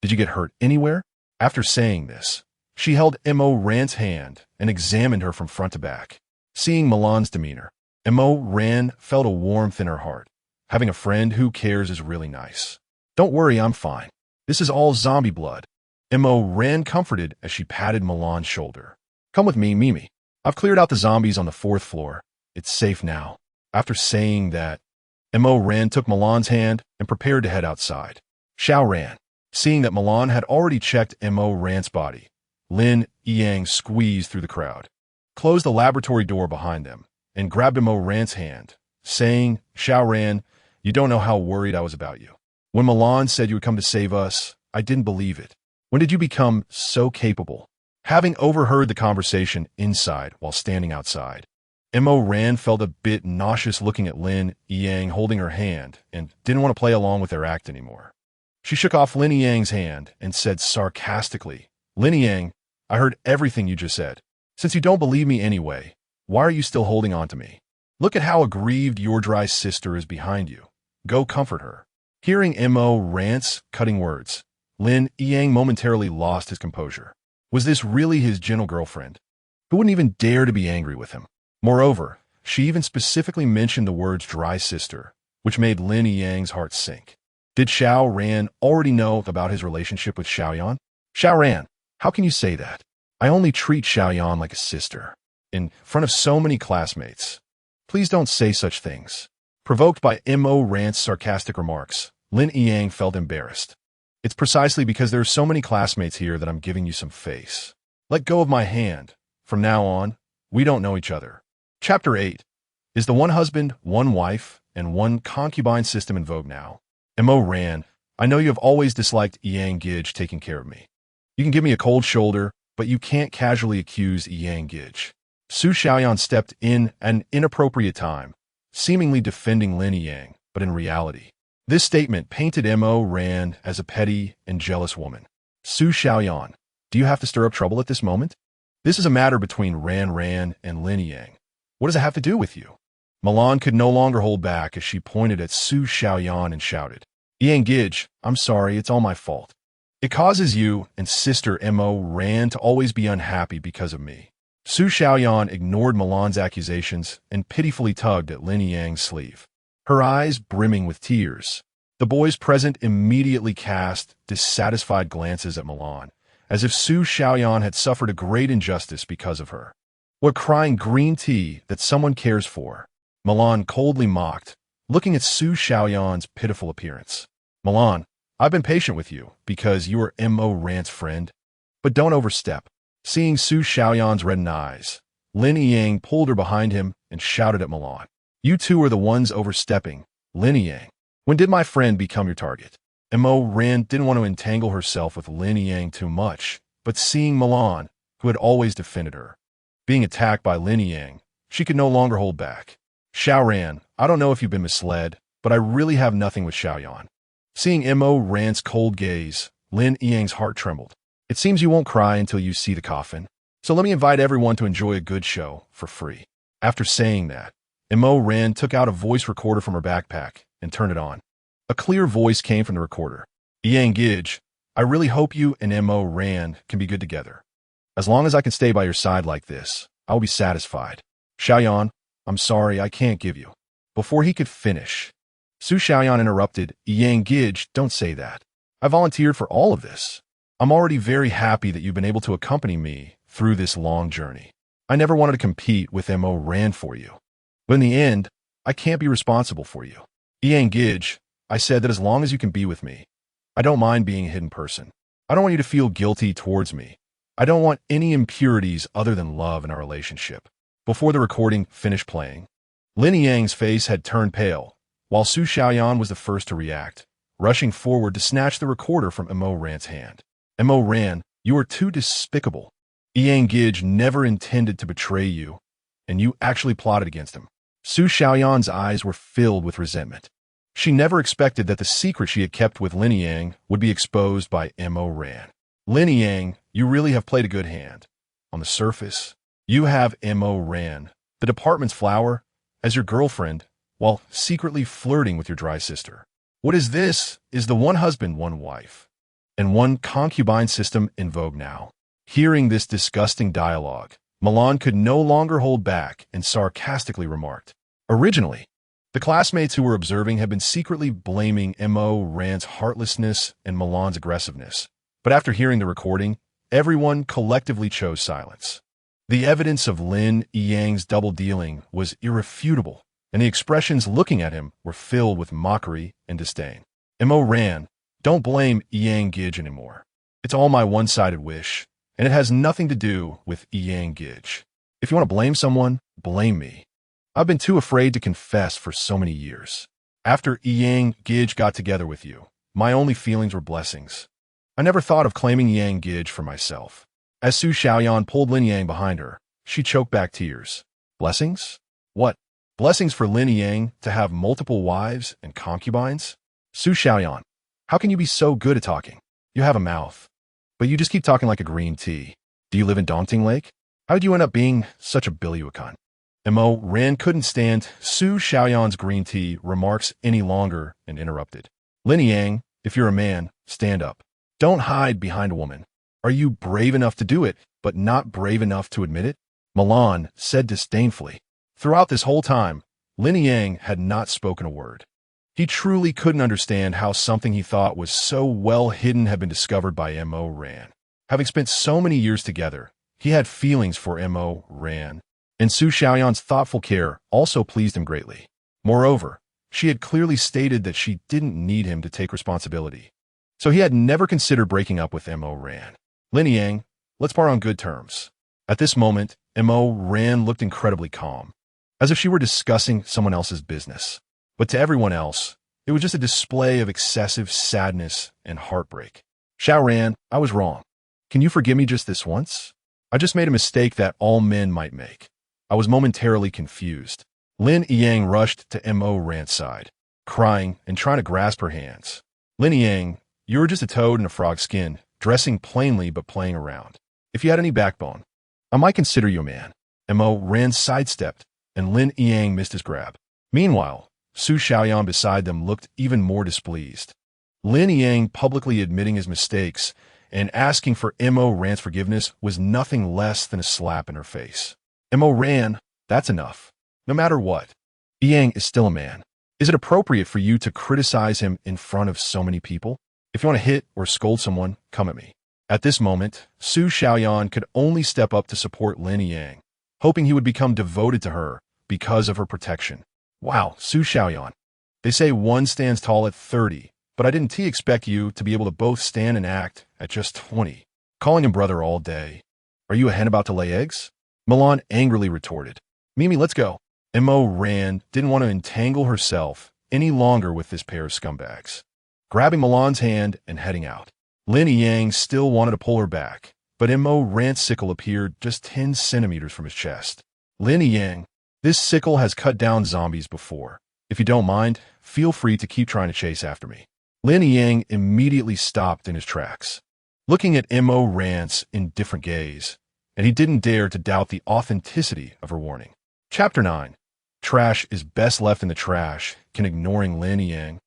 Did you get hurt anywhere? After saying this, she held Mo Ran's hand and examined her from front to back. Seeing Milan's demeanor, Mo Ran felt a warmth in her heart. Having a friend who cares is really nice. Don't worry, I'm fine. This is all zombie blood. Mo Ran comforted as she patted Milan's shoulder. Come with me, Mimi. I've cleared out the zombies on the 4th floor. It's safe now. After saying that, Mo Ran took Milan's hand and prepared to head outside. Xiao ran. Seeing that Milan had already checked Mo Ran's body, Lin Yang squeezed through the crowd, closed the laboratory door behind them, and grabbed Mo Ran's hand, saying, Xiao Ran, you don't know how worried I was about you. When Milan said you would come to save us, I didn't believe it. When did you become so capable? Having overheard the conversation inside while standing outside, Mo Ran felt a bit nauseous looking at Lin Yang holding her hand and didn't want to play along with their act anymore. She shook off Lin Yang's hand and said sarcastically, Lin Yang, I heard everything you just said. Since you don't believe me anyway, why are you still holding on to me? Look at how aggrieved your dry sister is behind you. Go comfort her. Hearing Mo Ran's cutting words, Lin Yang momentarily lost his composure. Was this really his gentle girlfriend, who wouldn't even dare to be angry with him? Moreover, she even specifically mentioned the words dry sister, which made Lin Yang's heart sink. Did Xiao Ran already know about his relationship with Xiaoyan? Xiao Ran, how can you say that? I only treat Xiaoyan like a sister. In front of so many classmates. Please don't say such things. Provoked by Mo Ran's sarcastic remarks, Lin Yang felt embarrassed. It's precisely because there are so many classmates here that I'm giving you some face. Let go of my hand. From now on, we don't know each other. Chapter 8. Is the one husband, one wife, and one concubine system in vogue now? Mo Ran, I know you have always disliked Yang Gij taking care of me. You can give me a cold shoulder, but you can't casually accuse Yang Gij. Su Xiaoyan stepped in at an inappropriate time, seemingly defending Lin Yang, but in reality, this statement painted Mo Ran as a petty and jealous woman. Su Xiaoyan, do you have to stir up trouble at this moment? This is a matter between Ran and Lin Yang. What does it have to do with you? Milan could no longer hold back as she pointed at Su Xiaoyan and shouted, Yang Gij, I'm sorry, it's all my fault. It causes you and sister Mo Ran to always be unhappy because of me. Su Xiaoyan ignored Milan's accusations and pitifully tugged at Lin Yang's sleeve, her eyes brimming with tears. The boys present immediately cast dissatisfied glances at Milan, as if Su Xiaoyan had suffered a great injustice because of her. What crying green tea that someone cares for? Milan coldly mocked, looking at Su Xiaoyan's pitiful appearance. Milan, I've been patient with you because you are Mo Ran's friend, but don't overstep. Seeing Su Xiaoyan's reddened eyes, Lin Yang pulled her behind him and shouted at Milan. You two are the ones overstepping, Lin Yang. When did my friend become your target? Mo Ran didn't want to entangle herself with Lin Yang too much, but seeing Milan, who had always defended her, being attacked by Lin Yang, she could no longer hold back. Xiao Ran, I don't know if you've been misled, but I really have nothing with Xiaoyan. Seeing Mo Ran's cold gaze, Lin Yang's heart trembled. It seems you won't cry until you see the coffin, so let me invite everyone to enjoy a good show for free. After saying that, Mo Ran took out a voice recorder from her backpack and turned it on. A clear voice came from the recorder. Yang Gij, I really hope you and Mo Ran can be good together. As long as I can stay by your side like this, I will be satisfied. Xiaoyan, I'm sorry, I can't give you. Before he could finish, Su Xiaoyan interrupted, Yang Gij, don't say that. I volunteered for all of this. I'm already very happy that you've been able to accompany me through this long journey. I never wanted to compete with Mo Ran for you. But in the end, I can't be responsible for you. Yang Gij, I said that as long as you can be with me, I don't mind being a hidden person. I don't want you to feel guilty towards me. I don't want any impurities other than love in our relationship. Before the recording finished playing, Lin Yang's face had turned pale, while Su Xiaoyan was the first to react, rushing forward to snatch the recorder from Mo Ran's hand. Mo Ran, you are too despicable. Yang Gij never intended to betray you, and you actually plotted against him. Su Xiaoyan's eyes were filled with resentment. She never expected that the secret she had kept with Lin Yang would be exposed by Mo Ran. Lin Yang, you really have played a good hand. On the surface, you have Mo Ran, the department's flower, as your girlfriend, while secretly flirting with your dry sister. What is this? Is the one husband, one wife? and one concubine system in vogue now. Hearing this disgusting dialogue, Milan could no longer hold back and sarcastically remarked, "Originally, the classmates who were observing had been secretly blaming Mo Rand's heartlessness and Milan's aggressiveness. But after hearing the recording, everyone collectively chose silence. The evidence of Lin Yang's double-dealing was irrefutable, and the expressions looking at him were filled with mockery and disdain. Mo Rand, don't blame Yang Gij anymore. It's all my one-sided wish, and it has nothing to do with Yang Gij. If you want to blame someone, blame me. I've been too afraid to confess for so many years. After Yang Gij got together with you, my only feelings were blessings. I never thought of claiming Yang Gij for myself." As Su Xiaoyan pulled Lin Yang behind her, she choked back tears. "Blessings? What? Blessings for Lin Yang to have multiple wives and concubines? Su Xiaoyan, how can you be so good at talking? You have a mouth, but you just keep talking like a green tea. Do you live in Dongting Lake? How did you end up being such a bilyuakan?" Mo Rand couldn't stand Su Xiaoyan's green tea remarks any longer and interrupted. "Lin Yang, if you're a man, stand up. Don't hide behind a woman. Are you brave enough to do it, but not brave enough to admit it?" Milan said disdainfully. Throughout this whole time, Lin Yang had not spoken a word. He truly couldn't understand how something he thought was so well hidden had been discovered by Mo Rand. Having spent so many years together, he had feelings for Mo Rand, and Su Xiaoyan's thoughtful care also pleased him greatly. Moreover, she had clearly stated that she didn't need him to take responsibility, so he had never considered breaking up with Mo Rand. "Lin Yang, let's part on good terms." At this moment, Mo Rand looked incredibly calm, as if she were discussing someone else's business. But to everyone else, it was just a display of excessive sadness and heartbreak. "Xiao Rand, I was wrong. Can you forgive me just this once? I just made a mistake that all men might make. I was momentarily confused." Lin Yang rushed to Mo Rand's side, crying and trying to grasp her hands. "Lin Yang, you were just a toad in a frog's skin, dressing plainly but playing around. If you had any backbone, I might consider you a man." Mo Rand sidestepped, and Lin Yang missed his grab. Meanwhile, Su Xiaoyan beside them looked even more displeased. Lin Yang publicly admitting his mistakes and asking for Mo Rand's forgiveness was nothing less than a slap in her face. "Mo Rand, that's enough. No matter what, Yang is still a man. Is it appropriate for you to criticize him in front of so many people? If you want to hit or scold someone, come at me." At this moment, Su Xiaoyan could only step up to support Lin Yang, hoping he would become devoted to her because of her protection. "Wow, Su Xiaoyan. They say one stands tall at 30, but I didn't expect you to be able to both stand and act at just 20. Calling him brother all day. Are you a hen about to lay eggs?" Milan angrily retorted. "Mimi, let's go." Mo Rand didn't want to entangle herself any longer with this pair of scumbags, grabbing Milan's hand and heading out. Lin Yang still wanted to pull her back, but Mo Rand's sickle appeared just 10 centimeters from his chest. "Lin Yang, this sickle has cut down zombies before. If you don't mind, feel free to keep trying to chase after me." Lin Yang immediately stopped in his tracks, looking at Mo Rand's indifferent gaze, and he didn't dare to doubt the authenticity of her warning. Chapter 9. Trash is best left in the trash. Can ignoring Lin Yang.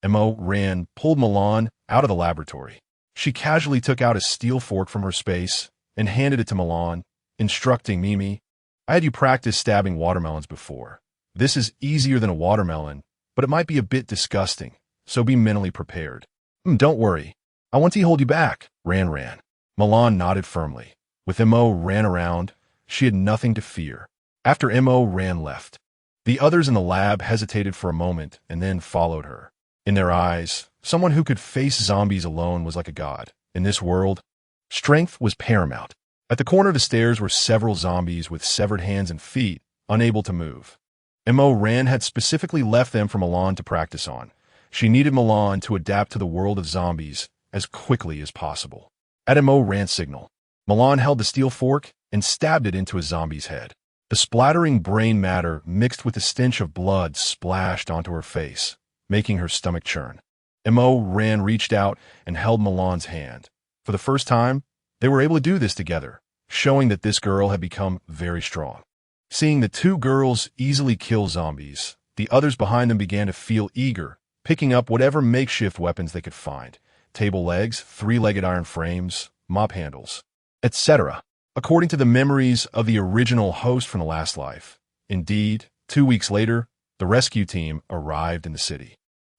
Mo Rand pulled Milan out of the laboratory. She casually took out a steel fork from her space and handed it to Milan, instructing Mimi, "I had you practice stabbing watermelons before. This is easier than a watermelon, but it might be a bit disgusting, so be mentally prepared." "Don't worry. I won't hold you back." Ran. Milan nodded firmly. With Mo ran around, she had nothing to fear. After Mo Rand left, the others in the lab hesitated for a moment and then followed her. In their eyes, someone who could face zombies alone was like a god. In this world, strength was paramount. At the corner of the stairs were several zombies with severed hands and feet, unable to move. Mo Rand had specifically left them for Milan to practice on. She needed Milan to adapt to the world of zombies as quickly as possible. At Mo Rand's signal, Milan held the steel fork and stabbed it into a zombie's head. The splattering brain matter mixed with the stench of blood splashed onto her face, making her stomach churn. Mo Rand reached out and held Milan's hand. For the first time, they were able to do this together, showing that this girl had become very strong. Seeing the two girls easily kill zombies, the others behind them began to feel eager, picking up whatever makeshift weapons they could find, table legs, three-legged iron frames, mop handles, etc., according to the memories of the original host from the last life. Indeed, 2 weeks later, the rescue team arrived in the city.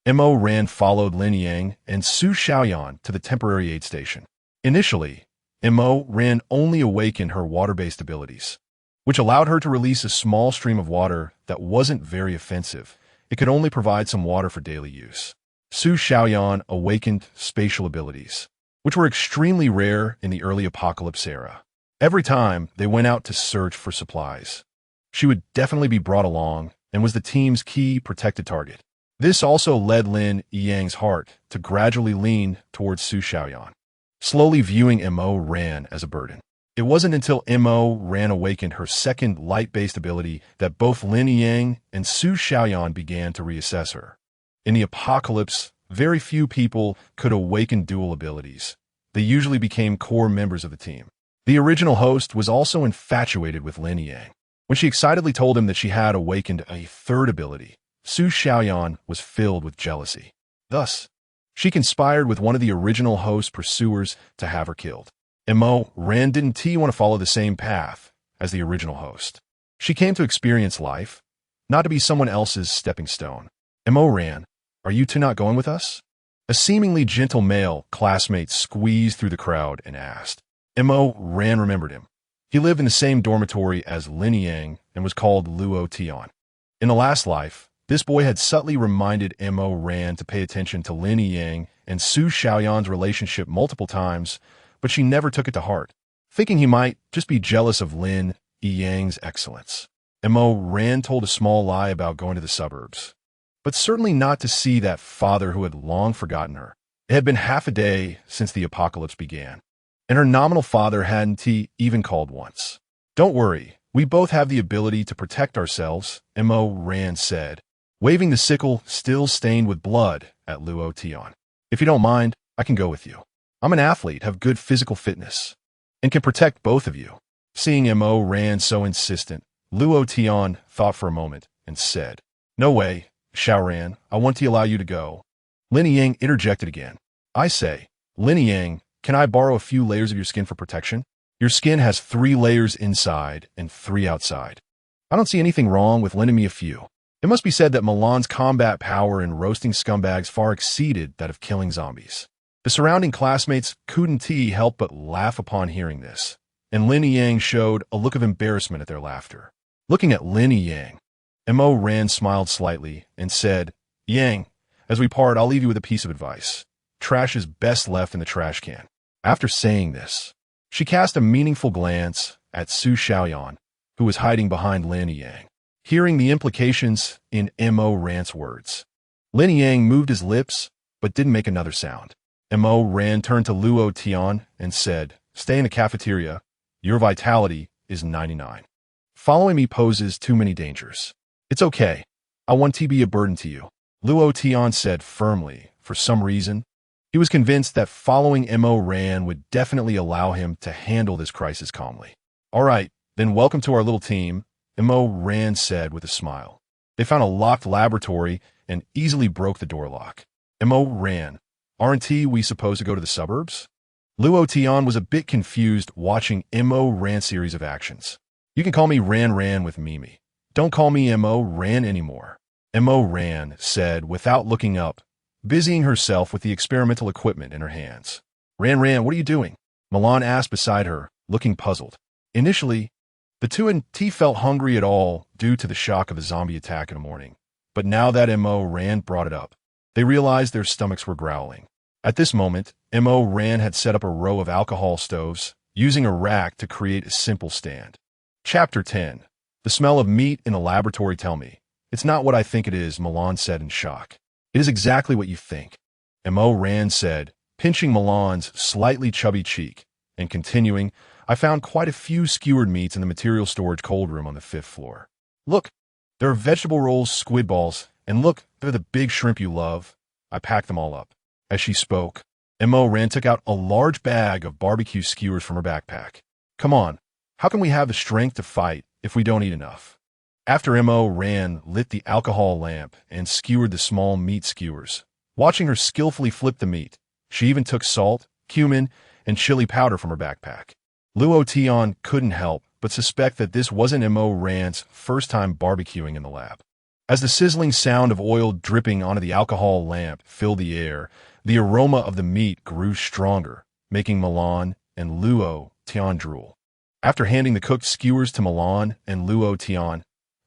Mo Ran followed Lin Yang and Su Xiaoyan to the temporary aid station. Initially, Mo Ran only awakened her water-based abilities, which allowed her to release a small stream of water that wasn't very offensive. It could only provide some water for daily use. Su Xiaoyan awakened spatial abilities, which were extremely rare in the early apocalypse era. Every time they went out to search for supplies, she would definitely be brought along and was the team's key protected target. This also led Lin Yang's heart to gradually lean towards Su Xiaoyan, slowly viewing Mo Ran as a burden. It wasn't until Mo Ran awakened her second light-based ability that both Lin Yang and Su Xiaoyan began to reassess her. In the apocalypse, very few people could awaken dual abilities. They usually became core members of the team. The original host was also infatuated with Lin Yang. When she excitedly told him that she had awakened a third ability, Su Xiaoyan was filled with jealousy. Thus, she conspired with one of the original host's pursuers to have her killed. Mo Ran didn't want to follow the same path as the original host. She came to experience life, not to be someone else's stepping stone. Mo Ran, are you two not going with us? A seemingly gentle male classmate squeezed through the crowd and asked. Mo Ran remembered him. He lived in the same dormitory as Lin Yang and was called Luo Tian. In the last life, this boy had subtly reminded Mo Ran to pay attention to Lin Yang and Su Xiaoyan's relationship multiple times, but she never took it to heart, thinking he might just be jealous of Lin Yang's excellence. Mo Ran told a small lie about going to the suburbs, but certainly not to see that father who had long forgotten her. It had been half a day since the apocalypse began, and her nominal father hadn't even called once. Don't worry, we both have the ability to protect ourselves, Mo Ran said, waving the sickle still stained with blood at Luo Tian. If you don't mind, I can go with you. I'm an athlete, have good physical fitness, and can protect both of you. Seeing Mo Ran so insistent, Luo Tian thought for a moment and said, No way, Xiao Ran, I want to allow you to go. Lin Yang interjected again. I say, Lin Yang, can I borrow a few layers of your skin for protection? Your skin has 3 layers inside and 3 outside. I don't see anything wrong with lending me a few. It must be said that Milan's combat power in roasting scumbags far exceeded that of killing zombies. The surrounding classmates couldn't help but laugh upon hearing this, and Lin Yang showed a look of embarrassment at their laughter. Looking at Lin Yang, Mo Ran smiled slightly and said, Yang, as we part, I'll leave you with a piece of advice. Trash is best left in the trash can. After saying this, she cast a meaningful glance at Su Xiaoyan, who was hiding behind Lin Yang. Hearing the implications in Mo Ran's words, Lin Yang moved his lips but didn't make another sound. Mo Ran turned to Luo Tian and said, Stay in the cafeteria. Your vitality is 99. Following me poses too many dangers. It's okay. I want to be a burden to you. Luo Tian said firmly. For some reason, he was convinced that following Mo Ran would definitely allow him to handle this crisis calmly. All right, then welcome to our little team, Mo Ran said with a smile. They found a locked laboratory and easily broke the door lock. Mo Ran, aren't we supposed to go to the suburbs? Luo Tian was a bit confused watching Mo Ran's series of actions. You can call me Ran with Mimi. Don't call me Mo Ran anymore. Mo Ran said without looking up, busying herself with the experimental equipment in her hands. Ran, what are you doing? Milan asked beside her, looking puzzled. Initially, the two and felt hungry at all due to the shock of the zombie attack in the morning. But now that Mo Ran brought it up, they realized their stomachs were growling. At this moment, Mo Ran had set up a row of alcohol stoves, using a rack to create a simple stand. Chapter 10. The smell of meat in a laboratory. Tell me. It's not what I think it is, Milan said in shock. It is exactly what you think, Mo Ran said, pinching Milan's slightly chubby cheek, and continuing, I found quite a few skewered meats in the material storage cold room on the 5th floor. Look, there are vegetable rolls, squid balls, and look, they're the big shrimp you love. I packed them all up. As she spoke, Mo Ran took out a large bag of barbecue skewers from her backpack. Come on, how can we have the strength to fight if we don't eat enough? After Mo Ran lit the alcohol lamp and skewered the small meat skewers, watching her skillfully flip the meat, She even took salt, cumin, and chili powder from her backpack. Luo Tian couldn't help but suspect that this wasn't Mo Ran's first time barbecuing in the lab. As the sizzling sound of oil dripping onto the alcohol lamp filled the air, the aroma of the meat grew stronger, making Milan and Luo Tian drool. After handing the cooked skewers to Milan and Luo Tian,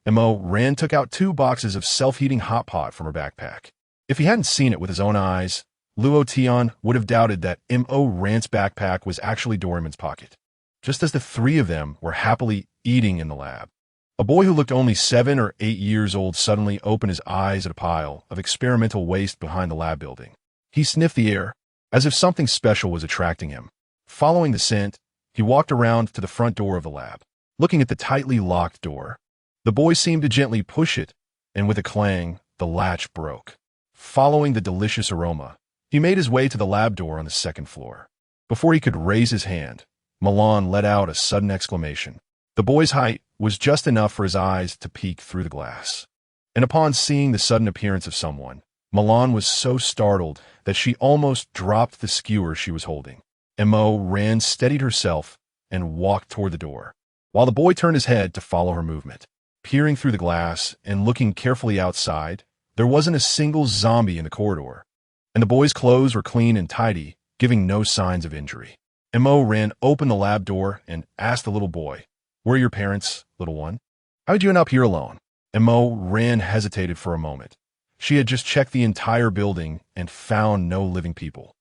Mo Ran took out 2 boxes of self-heating hot pot from her backpack. If he hadn't seen it with his own eyes, Luo Tian would have doubted that Mo Ran's backpack was actually Doraemon's pocket. Just as the 3 of them were happily eating in the lab, a boy who looked only 7 or 8 years old suddenly opened his eyes at a pile of experimental waste behind the lab building. He sniffed the air, as if something special was attracting him. Following the scent, he walked around to the front door of the lab. Looking at the tightly locked door, the boy seemed to gently push it, and with a clang, the latch broke. Following the delicious aroma, he made his way to the lab door on the 2nd floor. Before he could raise his hand, Milan let out a sudden exclamation. The boy's height was just enough for his eyes to peek through the glass. And upon seeing the sudden appearance of someone, Milan was so startled that she almost dropped the skewer she was holding. Mo Ran steadied herself and walked toward the door, while the boy turned his head to follow her movement. Peering through the glass and looking carefully outside, there wasn't a single zombie in the corridor, and the boy's clothes were clean and tidy, giving no signs of injury. Mo Ran opened the lab door and asked the little boy, "Where are your parents, little one? How did you end up here alone?" Mo Ran hesitated for a moment. She had just checked the entire building and found no living people.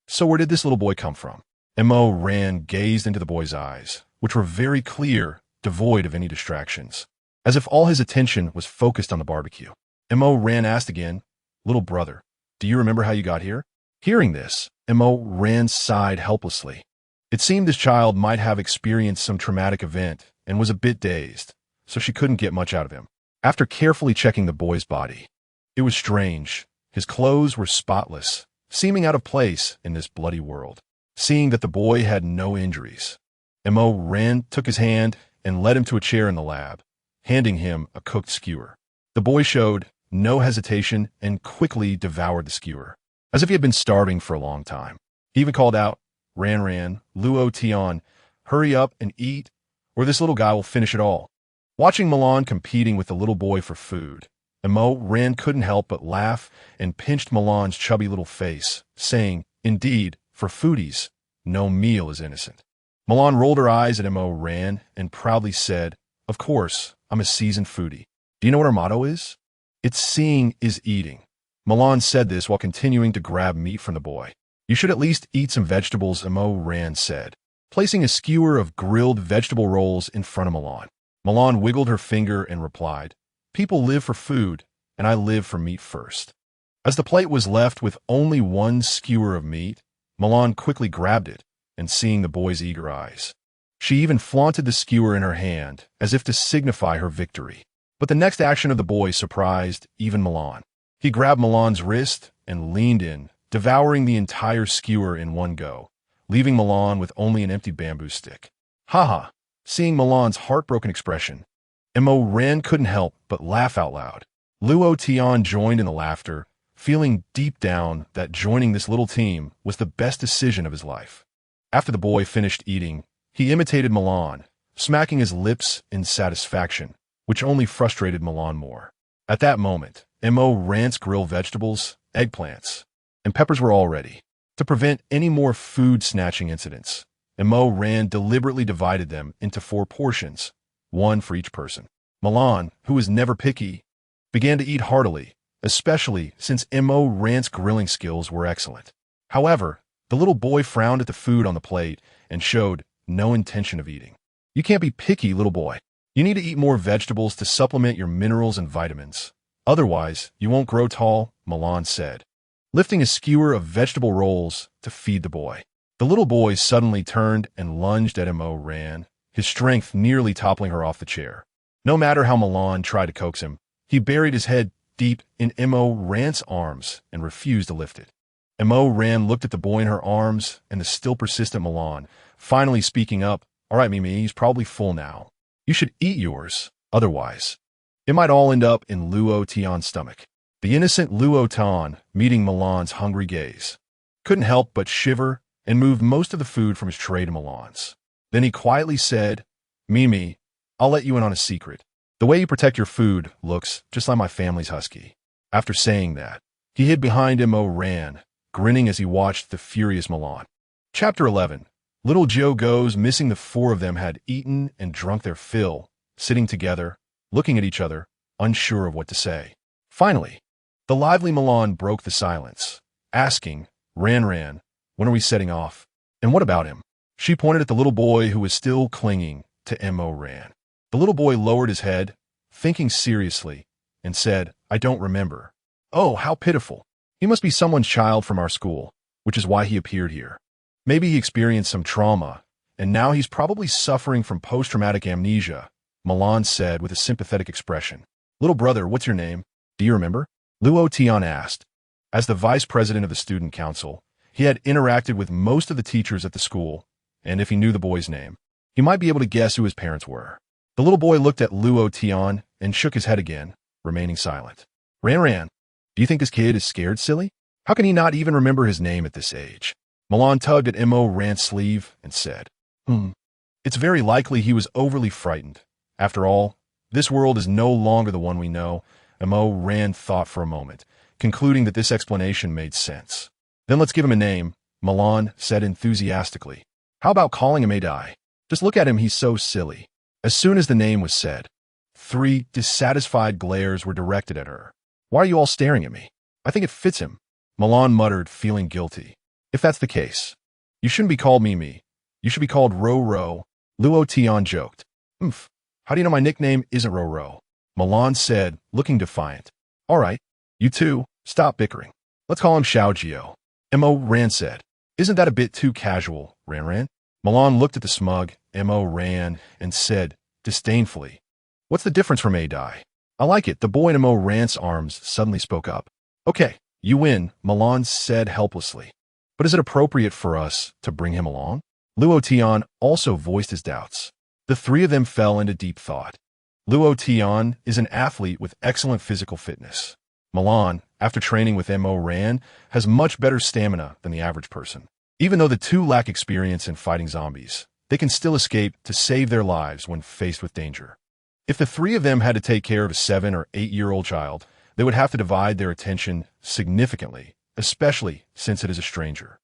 So where did this little boy come from? Mo Ran gazed into the boy's eyes, which were very clear, devoid of any distractions, as if all his attention was focused on the barbecue. Mo Ran asked again, "Little brother, do you remember how you got here?" Hearing this, Mo Ran sighed helplessly. It seemed this child might have experienced some traumatic event and was a bit dazed, so she couldn't get much out of him. After carefully checking the boy's body, it was strange. His clothes were spotless, seeming out of place in this bloody world. Seeing that the boy had no injuries, Mo Ran took his hand and led him to a chair in the lab, handing him a cooked skewer. The boy showed no hesitation and quickly devoured the skewer, as if he had been starving for a long time. He even called out, "Ran, Luo Tian, hurry up and eat, or this little guy will finish it all." Watching Milan competing with the little boy for food, Mo Ran couldn't help but laugh and pinched Milan's chubby little face, saying, "Indeed, for foodies, no meal is innocent." Milan rolled her eyes at Mo Ran and proudly said, "Of course, I'm a seasoned foodie. Do you know what our motto is? It's seeing is eating." Milan said this while continuing to grab meat from the boy. "You should at least eat some vegetables," Mo Ran said, placing a skewer of grilled vegetable rolls in front of Milan. Milan wiggled her finger and replied, "People live for food, and I live for meat first." As the plate was left with only 1 skewer of meat, Milan quickly grabbed it, and seeing the boy's eager eyes, she even flaunted the skewer in her hand as if to signify her victory. But the next action of the boy surprised even Milan. He grabbed Milan's wrist and leaned in, devouring the entire skewer in one go, leaving Milan with only an empty bamboo stick. Haha! Seeing Milan's heartbroken expression, Mo Ran couldn't help but laugh out loud. Luo Tian joined in the laughter, feeling deep down that joining this little team was the best decision of his life. After the boy finished eating, he imitated Milan, smacking his lips in satisfaction, which only frustrated Milan more. At that moment, Mo Ran's grilled vegetables, eggplants, and peppers were all ready. To prevent any more food-snatching incidents, Mo Ran deliberately divided them into 4 portions, 1 for each person. Milan, who was never picky, began to eat heartily, especially since Mo Ran's grilling skills were excellent. However, the little boy frowned at the food on the plate and showed no intention of eating. "You can't be picky, little boy. You need to eat more vegetables to supplement your minerals and vitamins. Otherwise, you won't grow tall," Milan said, lifting a skewer of vegetable rolls to feed the boy. The little boy suddenly turned and lunged at Mo Ran, his strength nearly toppling her off the chair. No matter how Milan tried to coax him, he buried his head deep in Mo Ran's arms and refused to lift it. Mo Ran looked at the boy in her arms and the still persistent Milan, finally speaking up, "All right, Mimi, he's probably full now. You should eat yours, otherwise it might all end up in Luo Tian's stomach." The innocent Luo Tian meeting Milan's hungry gaze. couldn't help but shiver and moved most of the food from his tray to Milan's. Then he quietly said, Mimi, I'll let you in on a secret. The way you protect your food looks just like my family's husky. After saying that, he hid behind him. Ran, grinning as he watched the furious Milan. Chapter 11. Little Joe goes missing. The four of them had eaten and drunk their fill, sitting together, looking at each other, unsure of what to say. Finally, the lively Milan broke the silence, asking, Ran, when are we setting off? And what about him? She pointed at the little boy who was still clinging to Ran. The little boy lowered his head, thinking seriously, and said, I don't remember. Oh, how pitiful. He must be someone's child from our school, which is why he appeared here. Maybe he experienced some trauma, and now he's probably suffering from post-traumatic amnesia, Milan said with a sympathetic expression. Little brother, what's your name? Do you remember? Luo-Tian asked. As the vice president of the student council, he had interacted with most of the teachers at the school, and if he knew the boy's name, he might be able to guess who his parents were. The little boy looked at Luo-Tian and shook his head again, remaining silent. Ran, do you think this kid is scared silly? How can he not even remember his name at this age? Milan tugged at Ran's sleeve and said, It's very likely he was overly frightened. After all, this world is no longer the one we know. Ran thought for a moment, concluding that this explanation made sense. Then let's give him a name, Milan said enthusiastically. How about calling him Adai? Just look at him, he's so silly. As soon as the name was said, 3 dissatisfied glares were directed at her. Why are you all staring at me? I think it fits him, Milan muttered, feeling guilty. If that's the case, you shouldn't be called Mimi. You should be called Ro-Ro, Luo-Tian joked. How do you know my nickname isn't Ro-Ro? Milan said, looking defiant. All right, you two, stop bickering. Let's call him Xiao Jiu. Ran said. Isn't that a bit too casual, Ran? Milan looked at the smug Ran and said, disdainfully, what's the difference from Adai? I like it. The boy in Ran's arms suddenly spoke up. Okay, you win, Milan said helplessly. But is it appropriate for us to bring him along? Luo-Tian also voiced his doubts. The three of them fell into deep thought. Luo-Tian is an athlete with excellent physical fitness. Milan, after training with Ran, has much better stamina than the average person. Even though the two lack experience in fighting zombies, they can still escape to save their lives when faced with danger. If the three of them had to take care of a 7 or 8-year-old child, they would have to divide their attention significantly, especially since it is a stranger.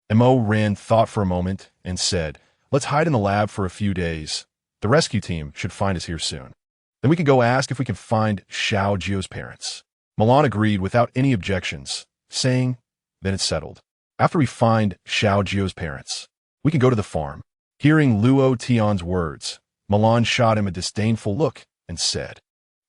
Ran thought for a moment and said, let's hide in the lab for a few days. The rescue team should find us here soon. Then we can go ask if we can find Xiao Jiu's parents. Milan agreed without any objections, saying, then it's settled. After we find Xiao Jiu's parents, we can go to the farm. Hearing Luo-Tian's words, Milan shot him a disdainful look and said,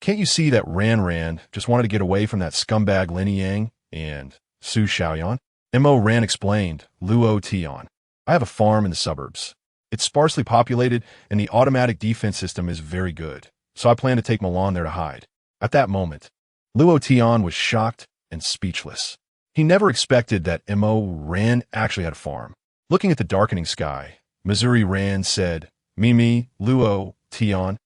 can't you see that Ran just wanted to get away from that scumbag Lin Yang and Su Xiaoyan? Ran explained, Luo-Tian. I have a farm in the suburbs. It's sparsely populated and the automatic defense system is very good, so I plan to take Milan there to hide. At that moment, Luo-Tian was shocked and speechless. He never expected that Ran actually had a farm. Looking at the darkening sky, Missouri Ran said, Mimi, Luo-Tian,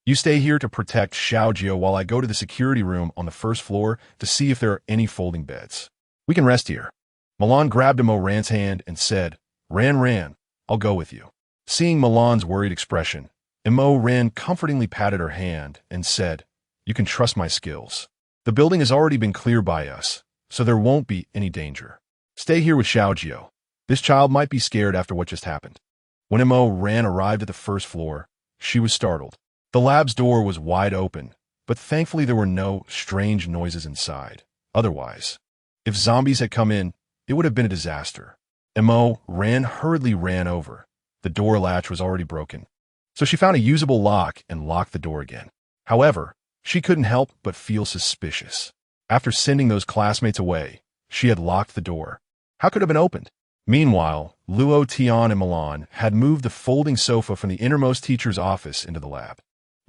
you stay here to protect Xiao Jiu while I go to the security room on the first floor to see if there are any folding beds. We can rest here. Milan grabbed Ran's hand and said, Ran, I'll go with you. Seeing Milan's worried expression, Ran comfortingly patted her hand and said, you can trust my skills. The building has already been cleared by us, so there won't be any danger. Stay here with Xiao Jiu. This child might be scared after what just happened. When Ran arrived at the first floor, she was startled. The lab's door was wide open, but thankfully there were no strange noises inside. Otherwise, if zombies had come in, it would have been a disaster. Ran hurriedly ran over. The door latch was already broken, so she found a usable lock and locked the door again. However, she couldn't help but feel suspicious. After sending those classmates away, she had locked the door. How could it have been opened? Meanwhile, Luo-Tian and Milan had moved the folding sofa from the innermost teacher's office into the lab.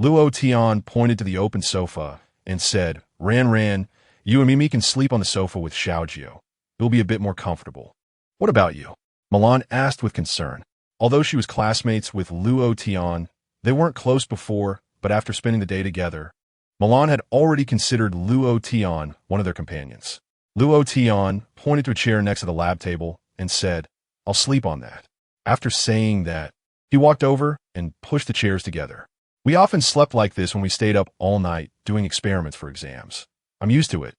Luo-Tian pointed to the open sofa and said, Ran, you and Mimi can sleep on the sofa with Xiao Jiu. It'll be a bit more comfortable. What about you? Milan asked with concern. Although she was classmates with Luo-Tian, they weren't close before, but after spending the day together, Milan had already considered Luo-Tian one of their companions. Luo-Tian pointed to a chair next to the lab table and said, "I'll sleep on that." After saying that, he walked over and pushed the chairs together. "We often slept like this when we stayed up all night doing experiments for exams. I'm used to it,"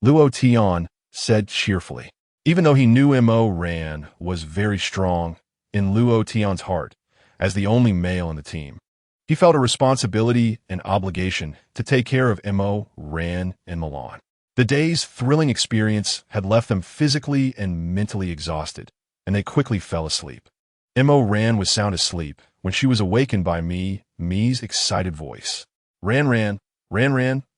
Luo Tian said cheerfully. Even though he knew Mo Ran was very strong in Luo Tian's heart, as the only male in the team, he felt a responsibility and obligation to take care of Mo Ran and Milan. The day's thrilling experience had left them physically and mentally exhausted, and they quickly fell asleep. Mo Ran was sound asleep when she was awakened by Mi's excited voice. Ran,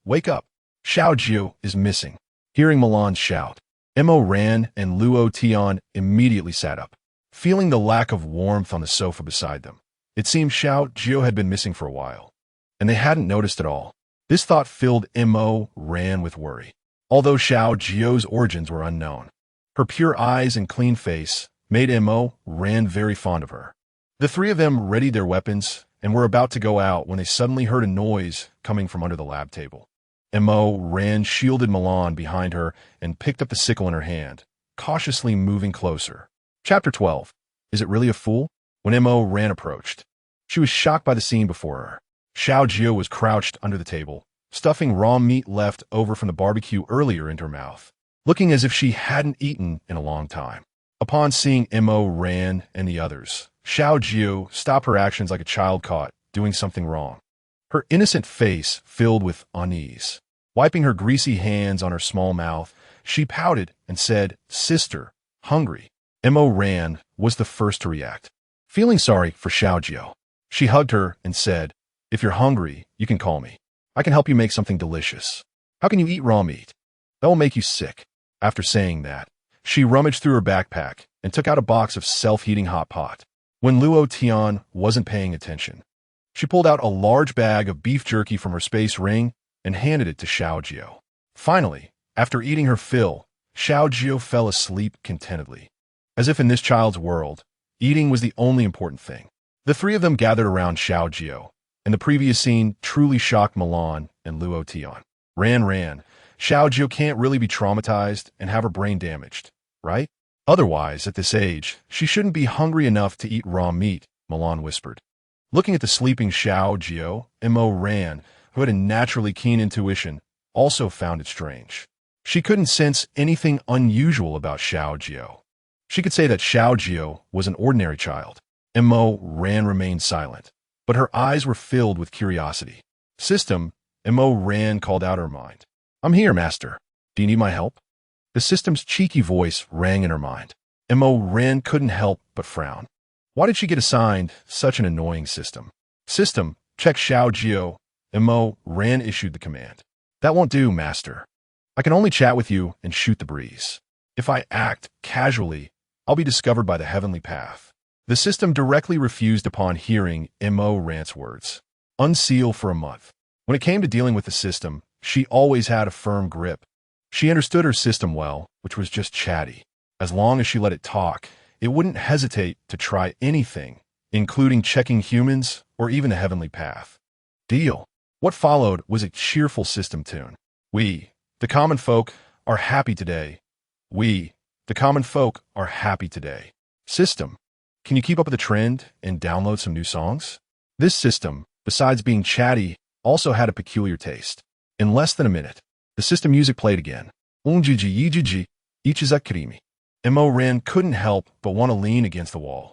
wake up. Xiao Jiu is missing." Hearing Milan's shout, Mo Ran and Luo Tian immediately sat up, feeling the lack of warmth on the sofa beside them. It seemed Xiao Jiu had been missing for a while, and they hadn't noticed at all. This thought filled Mo Ran with worry. Although Xiao Jiu's origins were unknown, her pure eyes and clean face made Mo Ran very fond of her. The three of them readied their weapons and were about to go out when they suddenly heard a noise coming from under the lab table. Mo Ran shielded Milan behind her and picked up the sickle in her hand, cautiously moving closer. Chapter 12. Is it really a fool? When Mo Ran approached, she was shocked by the scene before her. Xiao Jiu was crouched under the table, stuffing raw meat left over from the barbecue earlier into her mouth, looking as if she hadn't eaten in a long time. Upon seeing Mo Ran and the others, Xiao Jiu stopped her actions like a child caught doing something wrong. Her innocent face filled with unease. Wiping her greasy hands on her small mouth, she pouted and said, "Sister, hungry." Mo Ran was the first to react. Feeling sorry for Xiao Jiu, she hugged her and said, "If you're hungry, you can call me. I can help you make something delicious. How can you eat raw meat? That will make you sick." After saying that, she rummaged through her backpack and took out a box of self-heating hot pot. When Luo Tian wasn't paying attention, she pulled out a large bag of beef jerky from her space ring and handed it to Xiao Jiu. Finally, after eating her fill, Xiao Jiu fell asleep contentedly, as if in this child's world, eating was the only important thing. The three of them gathered around Xiao Jiu, and the previous scene truly shocked Milan and Luo Tian. Ran. Xiao Jiu can't really be traumatized and have her brain damaged, right? Otherwise, at this age, she shouldn't be hungry enough to eat raw meat, Milan whispered. Looking at the sleeping Xiao Jiu, Mo Ran, who had a naturally keen intuition, also found it strange. She couldn't sense anything unusual about Xiao Jiu. She could say that Xiao Jiu was an ordinary child. Mo Ran remained silent, but her eyes were filled with curiosity. "System," Mo Ran called out her mind. "I'm here, master. Do you need my help?" The system's cheeky voice rang in her mind. Mo Ran couldn't help but frown. Why did she get assigned such an annoying system? "System, check Xiao Jiu," Mo Ran issued the command. "That won't do, master. I can only chat with you and shoot the breeze. If I act casually, I'll be discovered by the heavenly path." The system directly refused upon hearing Mo Ran's words. Unseal for a month. When it came to dealing with the system, she always had a firm grip. She understood her system well, which was just chatty. As long as she let it talk, it wouldn't hesitate to try anything, including checking humans or even the heavenly path. Deal. What followed was a cheerful system tune. "We, the common folk, are happy today. We, the common folk, are happy today." System, can you keep up with the trend and download some new songs? This system, besides being chatty, also had a peculiar taste. In less than a minute, the system music played again. Mo Ran couldn't help but want to lean against the wall.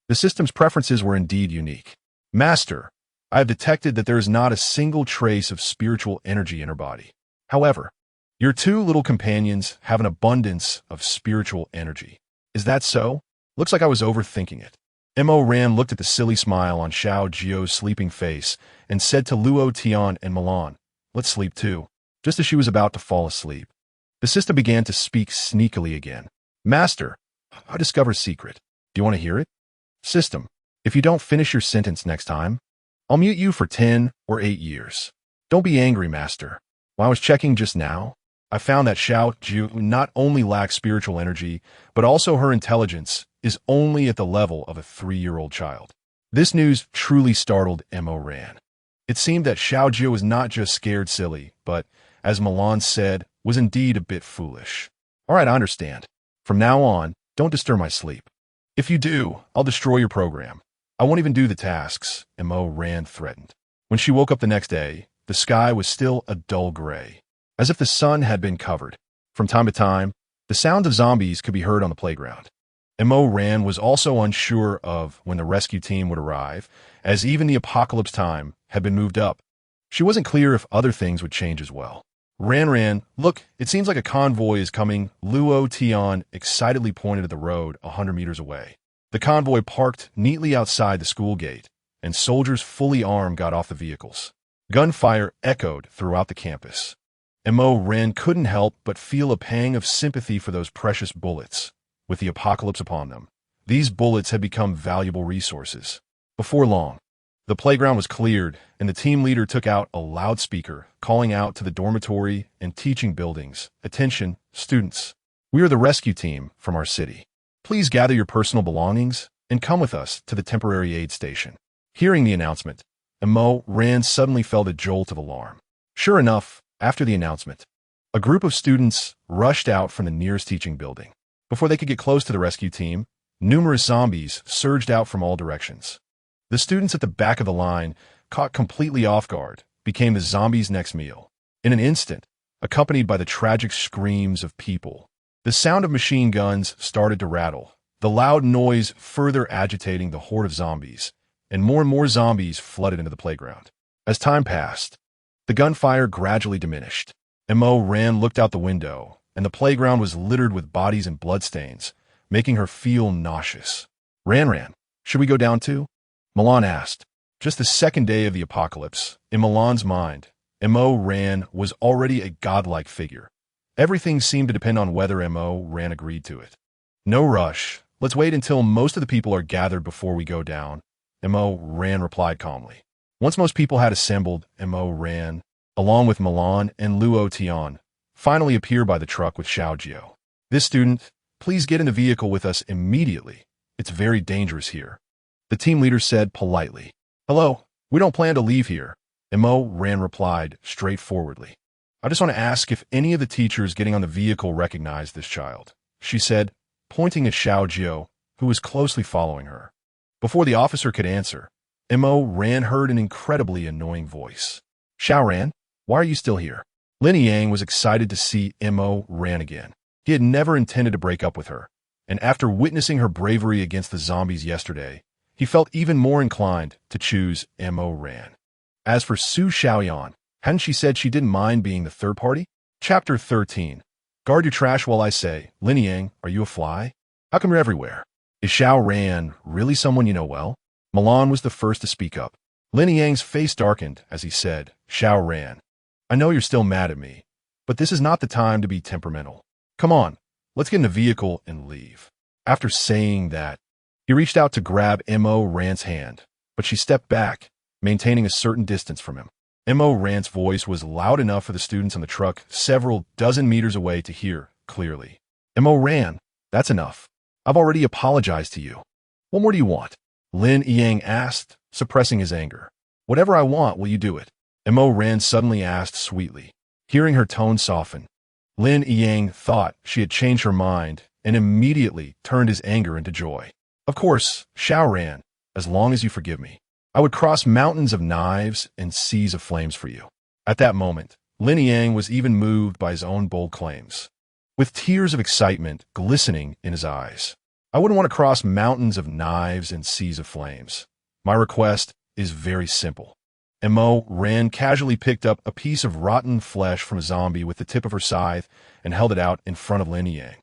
The system's preferences were indeed unique. "Master, I have detected that there is not a single trace of spiritual energy in her body. However, your two little companions have an abundance of spiritual energy. Is that so? Looks like I was overthinking it." Mo Ran looked at the silly smile on Xiao Jiu's sleeping face and said to Luo Tian and Milan, "Let's sleep too." Just as she was about to fall asleep, the system began to speak sneakily again. "Master, I discovered a secret. Do you want to hear it?" System, if you don't finish your sentence next time, I'll mute you for 10 or 8 years. Don't be angry, master. While I was checking just now, I found that Xiao Jiu not only lacks spiritual energy, but also her intelligence is only at the level of a 3-year-old child. This news truly startled Mo Ran. It seemed that Xiao Jiu was not just scared silly, but, as Milan said, was indeed a bit foolish. "All right, I understand. From now on, Don't disturb my sleep. If you do, I'll destroy your program. I won't even do the tasks, Mo Ran threatened. When she woke up the next day, the sky was still a dull gray, as if the sun had been covered. From time to time, the sound of zombies could be heard on the playground. Mo Ran was also unsure of when the rescue team would arrive, as even the apocalypse time had been moved up. She wasn't clear if other things would change as well. Ran, look, it seems like a convoy is coming, Luo Tian excitedly pointed at the road 100 meters away. The convoy parked neatly outside the school gate, and soldiers fully armed got off the vehicles. Gunfire echoed throughout the campus. Mo Ran couldn't help but feel a pang of sympathy for those precious bullets. With the apocalypse upon them, these bullets had become valuable resources. Before long, the playground was cleared, and the team leader took out a loudspeaker, calling out to the dormitory and teaching buildings, "Attention, students. We are the rescue team from our city. Please gather your personal belongings and come with us to the temporary aid station." Hearing the announcement, Mo Ran suddenly felt a jolt of alarm. Sure enough, after the announcement, a group of students rushed out from the nearest teaching building. Before they could get close to the rescue team, numerous zombies surged out from all directions. The students at the back of the line, caught completely off guard, became the zombies' next meal. In an instant, accompanied by the tragic screams of people, the sound of machine guns started to rattle, the loud noise further agitating the horde of zombies, and more zombies flooded into the playground. As time passed, the gunfire gradually diminished. Mo Ran looked out the window, and the playground was littered with bodies and bloodstains, making her feel nauseous. Ran, should we go down too? Milan asked. Just the second day of the apocalypse, in Milan's mind, Mo Ran was already a godlike figure. Everything seemed to depend on whether Mo Ran agreed to it. No rush. Let's wait until most of the people are gathered before we go down, Mo Ran replied calmly. Once most people had assembled, Mo Ran, along with Milan and Luo Tian, finally appeared by the truck with Xiao Jiu. "This student, please get in the vehicle with us immediately. It's very dangerous here," the team leader said politely. "Hello, we don't plan to leave here," Mo Ran replied straightforwardly. "I just want to ask if any of the teachers getting on the vehicle recognize this child," she said, pointing at Xiao Jiu, who was closely following her. Before the officer could answer, Mo Ran heard an incredibly annoying voice. "Xiao Ran, why are you still here?" Lin Yang was excited to see Mo Ran again. He had never intended to break up with her, and after witnessing her bravery against the zombies yesterday, he felt even more inclined to choose Mo Ran. As for Su Xiaoyan, hadn't she said she didn't mind being the third party? Chapter 13. Guard your trash while I say, "Lin Yang, are you a fly? How come you're everywhere? Is Xiao Ran really someone you know well?" Milan was the first to speak up. Lin Yang's face darkened as he said, "Xiao Ran, I know you're still mad at me, but this is not the time to be temperamental. Come on, let's get in a vehicle and leave." After saying that, he reached out to grab Mo Ran's hand, but she stepped back, maintaining a certain distance from him. Mo Ran's voice was loud enough for the students on the truck several dozen meters away to hear clearly. "Mo Ran, that's enough. I've already apologized to you. What more do you want?" Lin Yang asked, suppressing his anger. "Whatever I want, will you do it?" Mo Ran suddenly asked sweetly. Hearing her tone soften, Lin Yang thought she had changed her mind and immediately turned his anger into joy. "Of course, Xiao Ran, as long as you forgive me. I would cross mountains of knives and seas of flames for you." At that moment, Lin Yang was even moved by his own bold claims. With tears of excitement glistening in his eyes, "I wouldn't want to cross mountains of knives and seas of flames. My request is very simple." Mo Ran casually picked up a piece of rotten flesh from a zombie with the tip of her scythe and held it out in front of Lin Yang.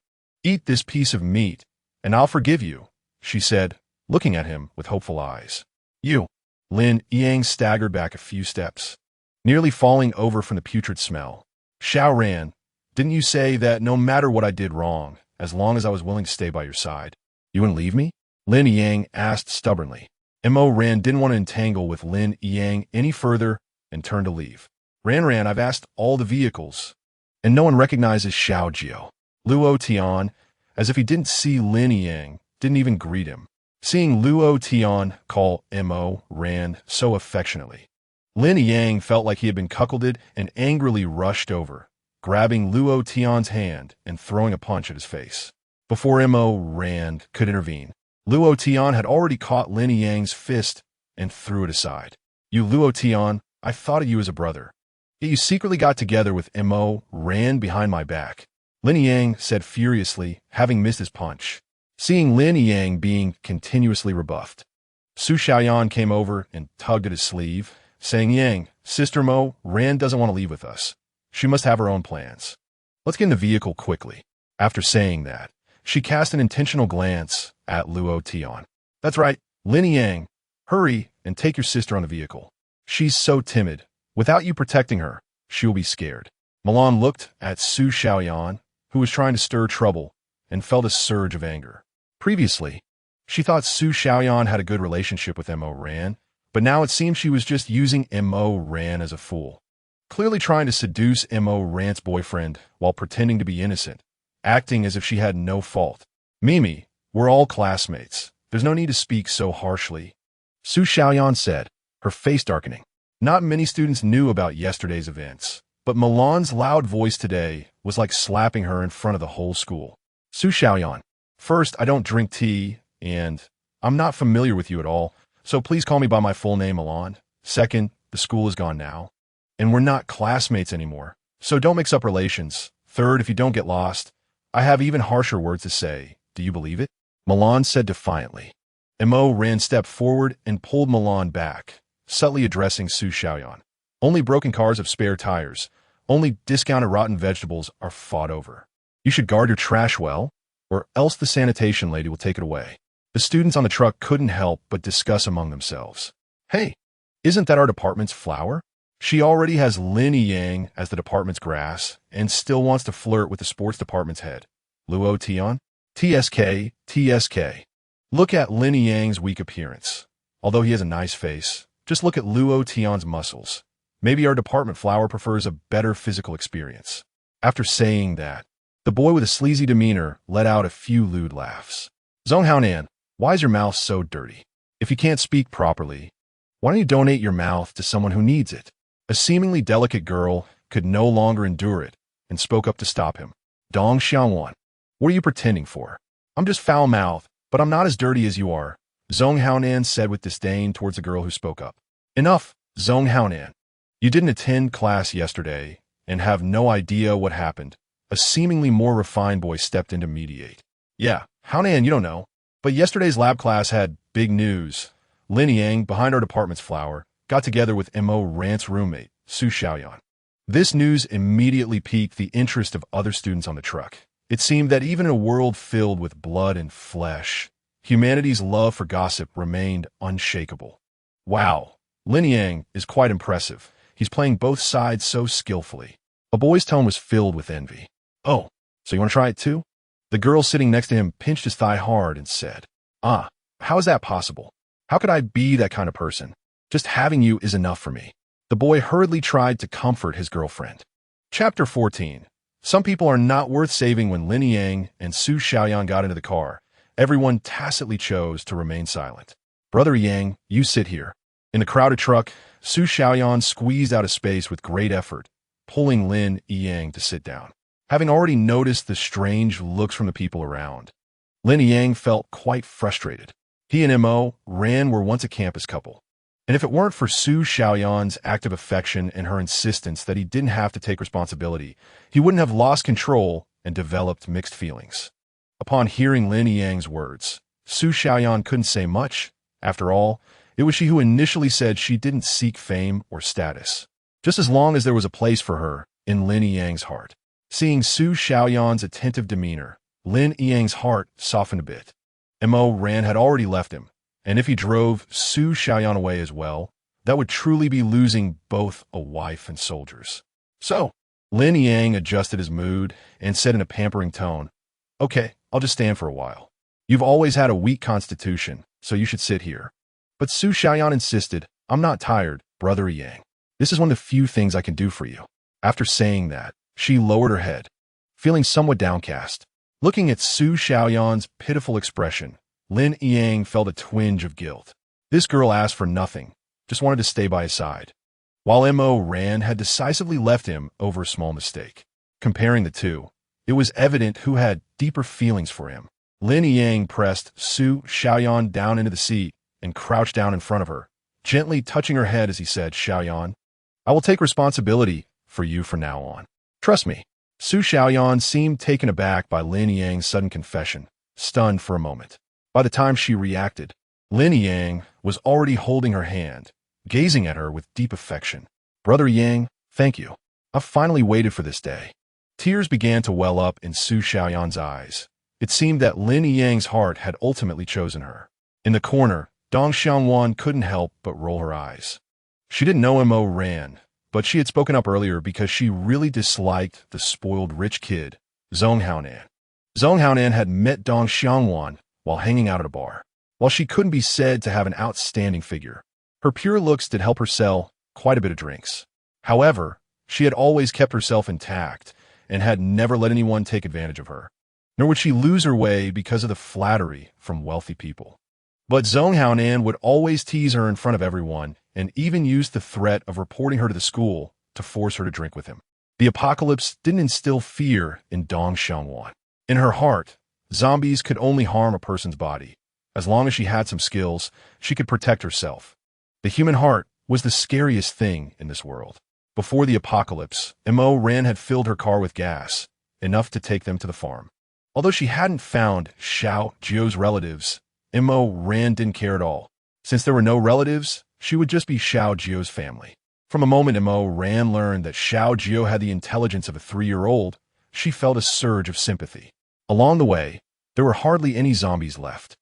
"Eat this piece of meat, and I'll forgive you," she said, looking at him with hopeful eyes. "You." Lin Yang staggered back a few steps, nearly falling over from the putrid smell. "Xiao Ran, didn't you say that no matter what I did wrong, as long as I was willing to stay by your side, you wouldn't leave me?" Lin Yang asked stubbornly. Mo Ran didn't want to entangle with Lin Yang any further and turned to leave. Ran, I've asked all the vehicles, and no one recognizes Xiao Jiu." Luo Tian, as if he didn't see Lin Yang, didn't even greet him. Seeing Luo Tian call Mo Ran so affectionately, Lin Yang felt like he had been cuckolded and angrily rushed over, grabbing Luo Tian's hand and throwing a punch at his face. Before Mo Rand could intervene, Luo Tian had already caught Lin Yang's fist and threw it aside. You Luo Tian, I thought of you as a brother. Yet you secretly got together with Mo Rand behind my back, Lin Yang said furiously, having missed his punch. Seeing Lin Yang being continuously rebuffed, Su Xiaoyan came over and tugged at his sleeve, saying, Yang, Sister Mo Rand doesn't want to leave with us. She must have her own plans. Let's get in the vehicle quickly. After saying that, she cast an intentional glance at Luo Tian. That's right, Lin Yang, hurry and take your sister on the vehicle. She's so timid. Without you protecting her, she will be scared. Milan looked at Su Xiaoyan, who was trying to stir trouble, and felt a surge of anger. Previously, she thought Su Xiaoyan had a good relationship with Mo Ran, but now it seemed she was just using Mo Ran as a fool. Clearly trying to seduce Mo Ran's boyfriend while pretending to be innocent, acting as if she had no fault. Mimi, we're all classmates. There's no need to speak so harshly, Su Xiaoyan said, her face darkening. Not many students knew about yesterday's events, but Milan's loud voice today was like slapping her in front of the whole school. Su Xiaoyan, first, I don't drink tea, and I'm not familiar with you at all, so please call me by my full name, Milan. Second, the school is gone now, and we're not classmates anymore, so don't mix up relations. Third, if you don't get lost, I have even harsher words to say. Do you believe it? Milan said defiantly. Mo Ran stepped forward and pulled Milan back, subtly addressing Su Xiaoyan. Only broken cars have spare tires. Only discounted rotten vegetables are fought over. You should guard your trash well, or else the sanitation lady will take it away. The students on the truck couldn't help but discuss among themselves. Hey, isn't that our department's flower? She already has Lin Yang as the department's grass and still wants to flirt with the sports department's head. Luo Tian? TSK. Look at Lin Yang's weak appearance. Although he has a nice face, just look at Luo Tian's muscles. Maybe our department flower prefers a better physical experience. After saying that, the boy with a sleazy demeanor let out a few lewd laughs. Zhong Haonan, why is your mouth so dirty? If you can't speak properly, why don't you donate your mouth to someone who needs it? A seemingly delicate girl could no longer endure it and spoke up to stop him. Dong Xiangwan, what are you pretending for? I'm just foul-mouthed, but I'm not as dirty as you are, Zhong Haonan said with disdain towards the girl who spoke up. Enough, Zhong Haonan. You didn't attend class yesterday and have no idea what happened. A seemingly more refined boy stepped in to mediate. Yeah, Haonan, you don't know. But yesterday's lab class had big news. Lin Yang, behind our department's flower, got together with Mo Rant's roommate, Su Xiaoyan. This news immediately piqued the interest of other students on the truck. It seemed that even in a world filled with blood and flesh, humanity's love for gossip remained unshakable. Wow, Lin Yang is quite impressive. He's playing both sides so skillfully. A boy's tone was filled with envy. Oh, so you want to try it too? The girl sitting next to him pinched his thigh hard and said, how is that possible? How could I be that kind of person? Just having you is enough for me. The boy hurriedly tried to comfort his girlfriend. Chapter 14. Some people are not worth saving. When Lin Yang and Su Xiaoyan got into the car, everyone tacitly chose to remain silent. Brother Yang, you sit here. In the crowded truck, Su Xiaoyan squeezed out a space with great effort, pulling Lin Yang to sit down. Having already noticed the strange looks from the people around, Lin Yang felt quite frustrated. He and Mo Ran were once a campus couple, and if it weren't for Su Xiaoyan's active affection and her insistence that he didn't have to take responsibility, he wouldn't have lost control and developed mixed feelings. Upon hearing Lin Yang's words, Su Xiaoyan couldn't say much. After all, it was she who initially said she didn't seek fame or status, just as long as there was a place for her in Lin Yang's heart. Seeing Su Xiaoyan's attentive demeanor, Lin Yang's heart softened a bit. Mo Ran had already left him, and if he drove Su Xiaoyan away as well, that would truly be losing both a wife and soldiers. So, Lin Yang adjusted his mood and said in a pampering tone, Okay, I'll just stand for a while. You've always had a weak constitution, so you should sit here. But Su Xiaoyan insisted, I'm not tired, Brother Yang. This is one of the few things I can do for you. After saying that, she lowered her head, feeling somewhat downcast. Looking at Su Xiaoyan's pitiful expression, Lin Yang felt a twinge of guilt. This girl asked for nothing, just wanted to stay by his side, while Mo Ran had decisively left him over a small mistake. Comparing the two, It was evident who had deeper feelings for him. Lin Yang pressed Su Xiaoyan down into the seat and crouched down in front of her, gently touching her head as he said, "Xiaoyan, I will take responsibility for you from now on. Trust me." Su Xiaoyan seemed taken aback by Lin Yang's sudden confession, stunned for a moment. By the time she reacted, Lin Yang was already holding her hand, gazing at her with deep affection. "Brother Yang, thank you. I've finally waited for this day." Tears began to well up in Su Xiaoyan's eyes. It seemed that Lin Yang's heart had ultimately chosen her. In the corner, Dong Xiangwan couldn't help but roll her eyes. She didn't know Mo Ran, but she had spoken up earlier because she really disliked the spoiled rich kid, Zhong Haonan. Zhong Haonan had met Dong Xiangwan while hanging out at a bar. While she couldn't be said to have an outstanding figure, her pure looks did help her sell quite a bit of drinks. However, she had always kept herself intact and had never let anyone take advantage of her. Nor would she lose her way because of the flattery from wealthy people. But Zhong Haonan would always tease her in front of everyone and even used the threat of reporting her to the school to force her to drink with him. The apocalypse didn't instill fear in Dong Xiangwan. In her heart, zombies could only harm a person's body. As long as she had some skills, she could protect herself. The human heart was the scariest thing in this world. Before the apocalypse, Mo Ran had filled her car with gas, enough to take them to the farm. Although she hadn't found Xiao Jiu's relatives, Mo Ran didn't care at all. Since there were no relatives, she would just be Xiao Jiu's family. From a moment Mo Ran learned that Xiao Jiu had the intelligence of a 3-year-old, she felt a surge of sympathy. Along the way, there were hardly any zombies left.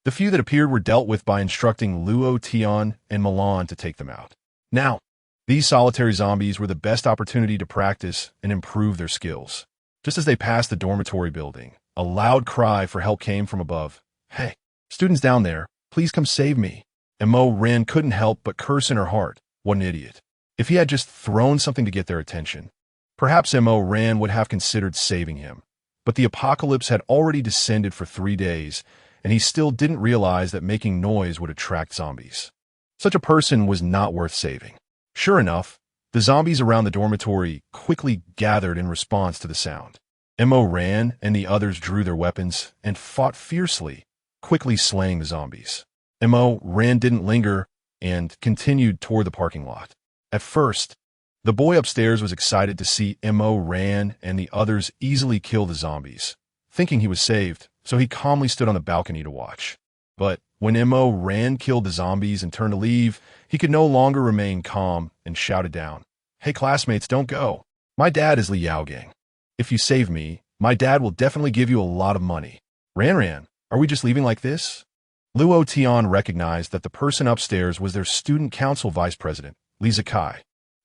The few that appeared were dealt with by instructing Luo Tian and Milan to take them out. Now, these solitary zombies were the best opportunity to practice and improve their skills. Just as they passed the dormitory building, a loud cry for help came from above. "Hey, students down there, please come save me." And Mo Ran couldn't help but curse in her heart. What an idiot. If he had just thrown something to get their attention, perhaps Mo Ran would have considered saving him. But the apocalypse had already descended for 3 days, and he still didn't realize that making noise would attract zombies. Such a person was not worth saving. Sure enough, the zombies around the dormitory quickly gathered in response to the sound. Mo Ran and the others drew their weapons and fought fiercely, quickly slaying the zombies. Mo Ran didn't linger and continued toward the parking lot. At first, the boy upstairs was excited to see Mo Ran and the others easily kill the zombies, thinking he was saved, so he calmly stood on the balcony to watch. But when Mo Ran killed the zombies and turned to leave, he could no longer remain calm and shouted down, "Hey classmates, don't go. My dad is Li Yaogang. If you save me, my dad will definitely give you a lot of money." "Ran, are we just leaving like this?" Luo Tian recognized that the person upstairs was their student council vice president, Li Zikai.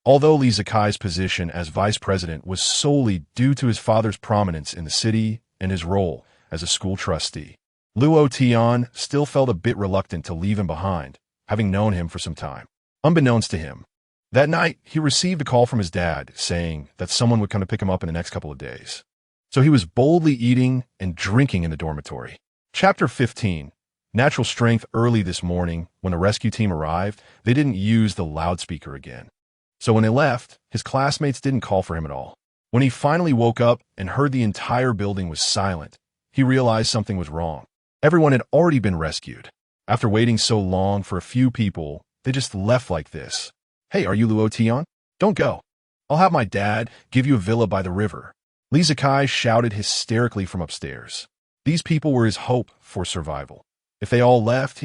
Although Li Zikai's position as vice president was solely due to his father's prominence in the city and his role as a school trustee, Luo Tian still felt a bit reluctant to leave him behind, having known him for some time. Unbeknownst to him, that night he received a call from his dad saying that someone would come to pick him up in the next couple of days. So he was boldly eating and drinking in the dormitory. Chapter 15. Natural strength. Early this morning, when the rescue team arrived, they didn't use the loudspeaker again. So when they left, his classmates didn't call for him at all. When he finally woke up and heard the entire building was silent, he realized something was wrong. Everyone had already been rescued. After waiting so long for a few people, they just left like this. "Hey, are you Luo Tian? Don't go. I'll have my dad give you a villa by the river." Li Zikai shouted hysterically from upstairs. These people were his hope for survival. If they all left,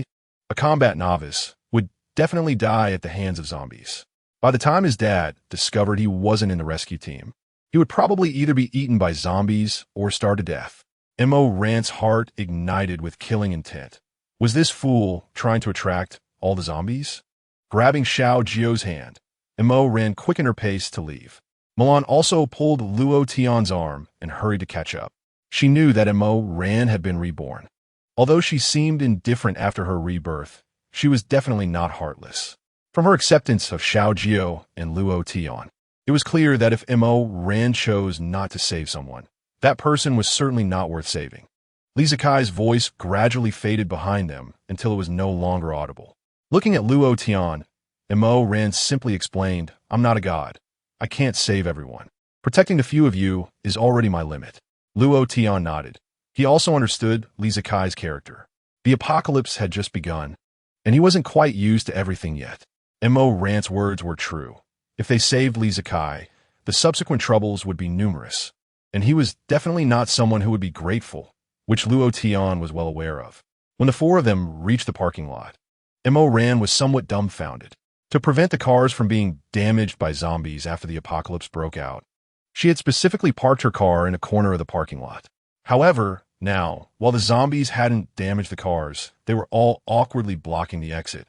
a combat novice would definitely die at the hands of zombies. By the time his dad discovered he wasn't in the rescue team, he would probably either be eaten by zombies or starve to death. Mo Ran's heart ignited with killing intent. Was this fool trying to attract all the zombies? Grabbing Xiao Jiu's hand, Mo Ran quickened her pace to leave. Milan also pulled Luo Tian's arm and hurried to catch up. She knew that Mo Ran had been reborn. Although she seemed indifferent after her rebirth, she was definitely not heartless. From her acceptance of Xiao Jiu and Luo Tian, it was clear that if Mo Ran chose not to save someone, that person was certainly not worth saving. Li Zikai's voice gradually faded behind them until it was no longer audible. Looking at Luo Tian, Mo Ran simply explained, "I'm not a god. I can't save everyone. Protecting the few of you is already my limit." Luo Tian nodded. He also understood Li Zikai's character. The apocalypse had just begun, and he wasn't quite used to everything yet. Mo Ran's words were true. If they saved Li Zikai, the subsequent troubles would be numerous, and he was definitely not someone who would be grateful, which Luo Tian was well aware of. When the four of them reached the parking lot, Mo Ran was somewhat dumbfounded. To prevent the cars from being damaged by zombies after the apocalypse broke out, she had specifically parked her car in a corner of the parking lot. However, now, while the zombies hadn't damaged the cars, they were all awkwardly blocking the exit,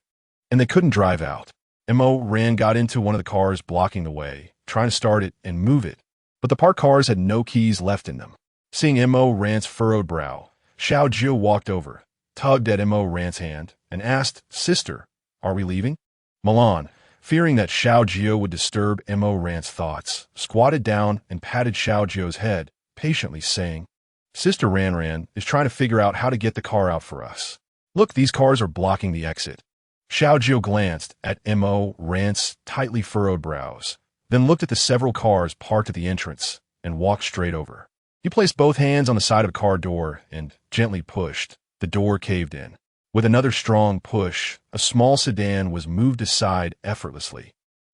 and they couldn't drive out. Mo Ran got into one of the cars blocking the way, trying to start it and move it, but the parked cars had no keys left in them. Seeing Mo Ran's furrowed brow, Xiao Jiu walked over, tugged at Mo Ran's hand, and asked, "Sister, are we leaving?" Milan, fearing that Xiao Jiu would disturb Mo Ran's thoughts, squatted down and patted Xiao Jiu's head, patiently saying, "Sister Ran is trying to figure out how to get the car out for us. Look, these cars are blocking the exit." Xiao Jiu glanced at Mo Ran's tightly furrowed brows, then looked at the several cars parked at the entrance and walked straight over. He placed both hands on the side of a car door and gently pushed. The door caved in. With another strong push, a small sedan was moved aside effortlessly.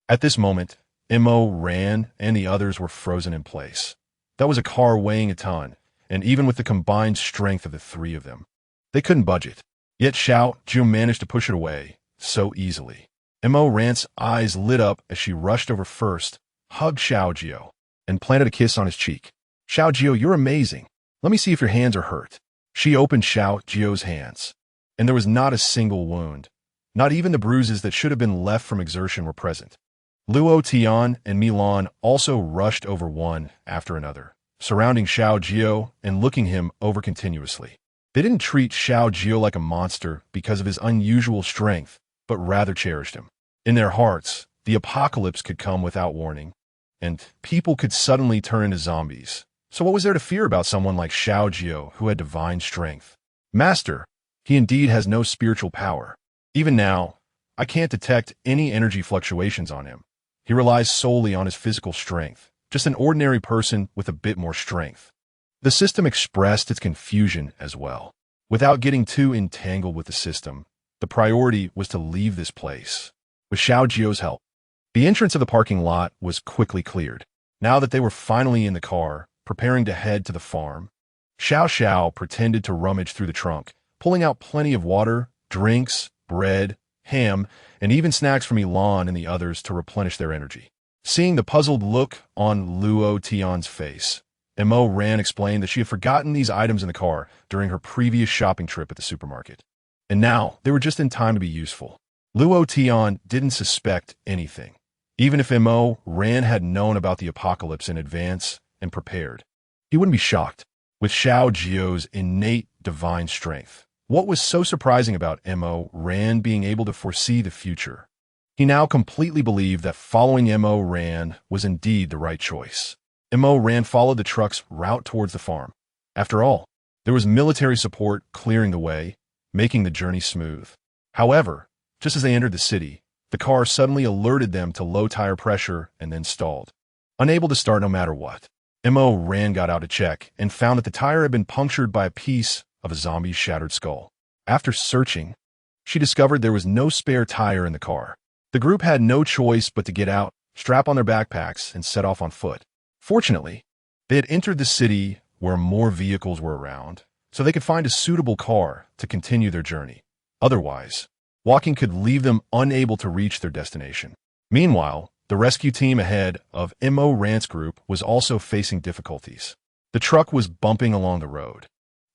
At this moment, Mo Ran and the others were frozen in place. That was a car weighing a ton, and even with the combined strength of the three of them, they couldn't budge it. Yet Xiao Jiu managed to push it away so easily. Mo Ran's eyes lit up as she rushed over first, hugged Xiao Jiu, and planted a kiss on his cheek. "Xiao Jiu, you're amazing. Let me see if your hands are hurt." She opened Xiao Jiu's hands, and there was not a single wound. Not even the bruises that should have been left from exertion were present. Luo Tian and Milan also rushed over one after another, surrounding Xiao Jiu and looking him over continuously. They didn't treat Xiao Jiu like a monster because of his unusual strength, but rather cherished him. In their hearts, the apocalypse could come without warning, and people could suddenly turn into zombies. So what was there to fear about someone like Xiao Jiu who had divine strength? "Master, he indeed has no spiritual power. Even now, I can't detect any energy fluctuations on him. He relies solely on his physical strength, just an ordinary person with a bit more strength." The system expressed its confusion as well. Without getting too entangled with the system, the priority was to leave this place. With Xiao Jiu's help, the entrance of the parking lot was quickly cleared. Now that they were finally in the car, preparing to head to the farm, Xiao pretended to rummage through the trunk, pulling out plenty of water, drinks, bread, ham, and even snacks from Milan and the others to replenish their energy. Seeing the puzzled look on Luo Tian's face, Mo Ran explained that she had forgotten these items in the car during her previous shopping trip at the supermarket, and now they were just in time to be useful. Luo Tian didn't suspect anything. Even if Mo Ran had known about the apocalypse in advance and prepared, he wouldn't be shocked. With Xiao Jiu's innate divine strength, what was so surprising about Mo Ran being able to foresee the future? He now completely believed that following Mo Ran was indeed the right choice. Mo Ran followed the truck's route towards the farm. After all, there was military support clearing the way, making the journey smooth. However, just as they entered the city, the car suddenly alerted them to low tire pressure and then stalled. Unable to start no matter what, Mo Ran got out to check and found that the tire had been punctured by a piece of a zombie's shattered skull. After searching, she discovered there was no spare tire in the car. The group had no choice but to get out, strap on their backpacks, and set off on foot. Fortunately, they had entered the city where more vehicles were around, so they could find a suitable car to continue their journey. Otherwise, walking could leave them unable to reach their destination. Meanwhile, the rescue team ahead of Mo Ran's group was also facing difficulties. The truck was bumping along the road,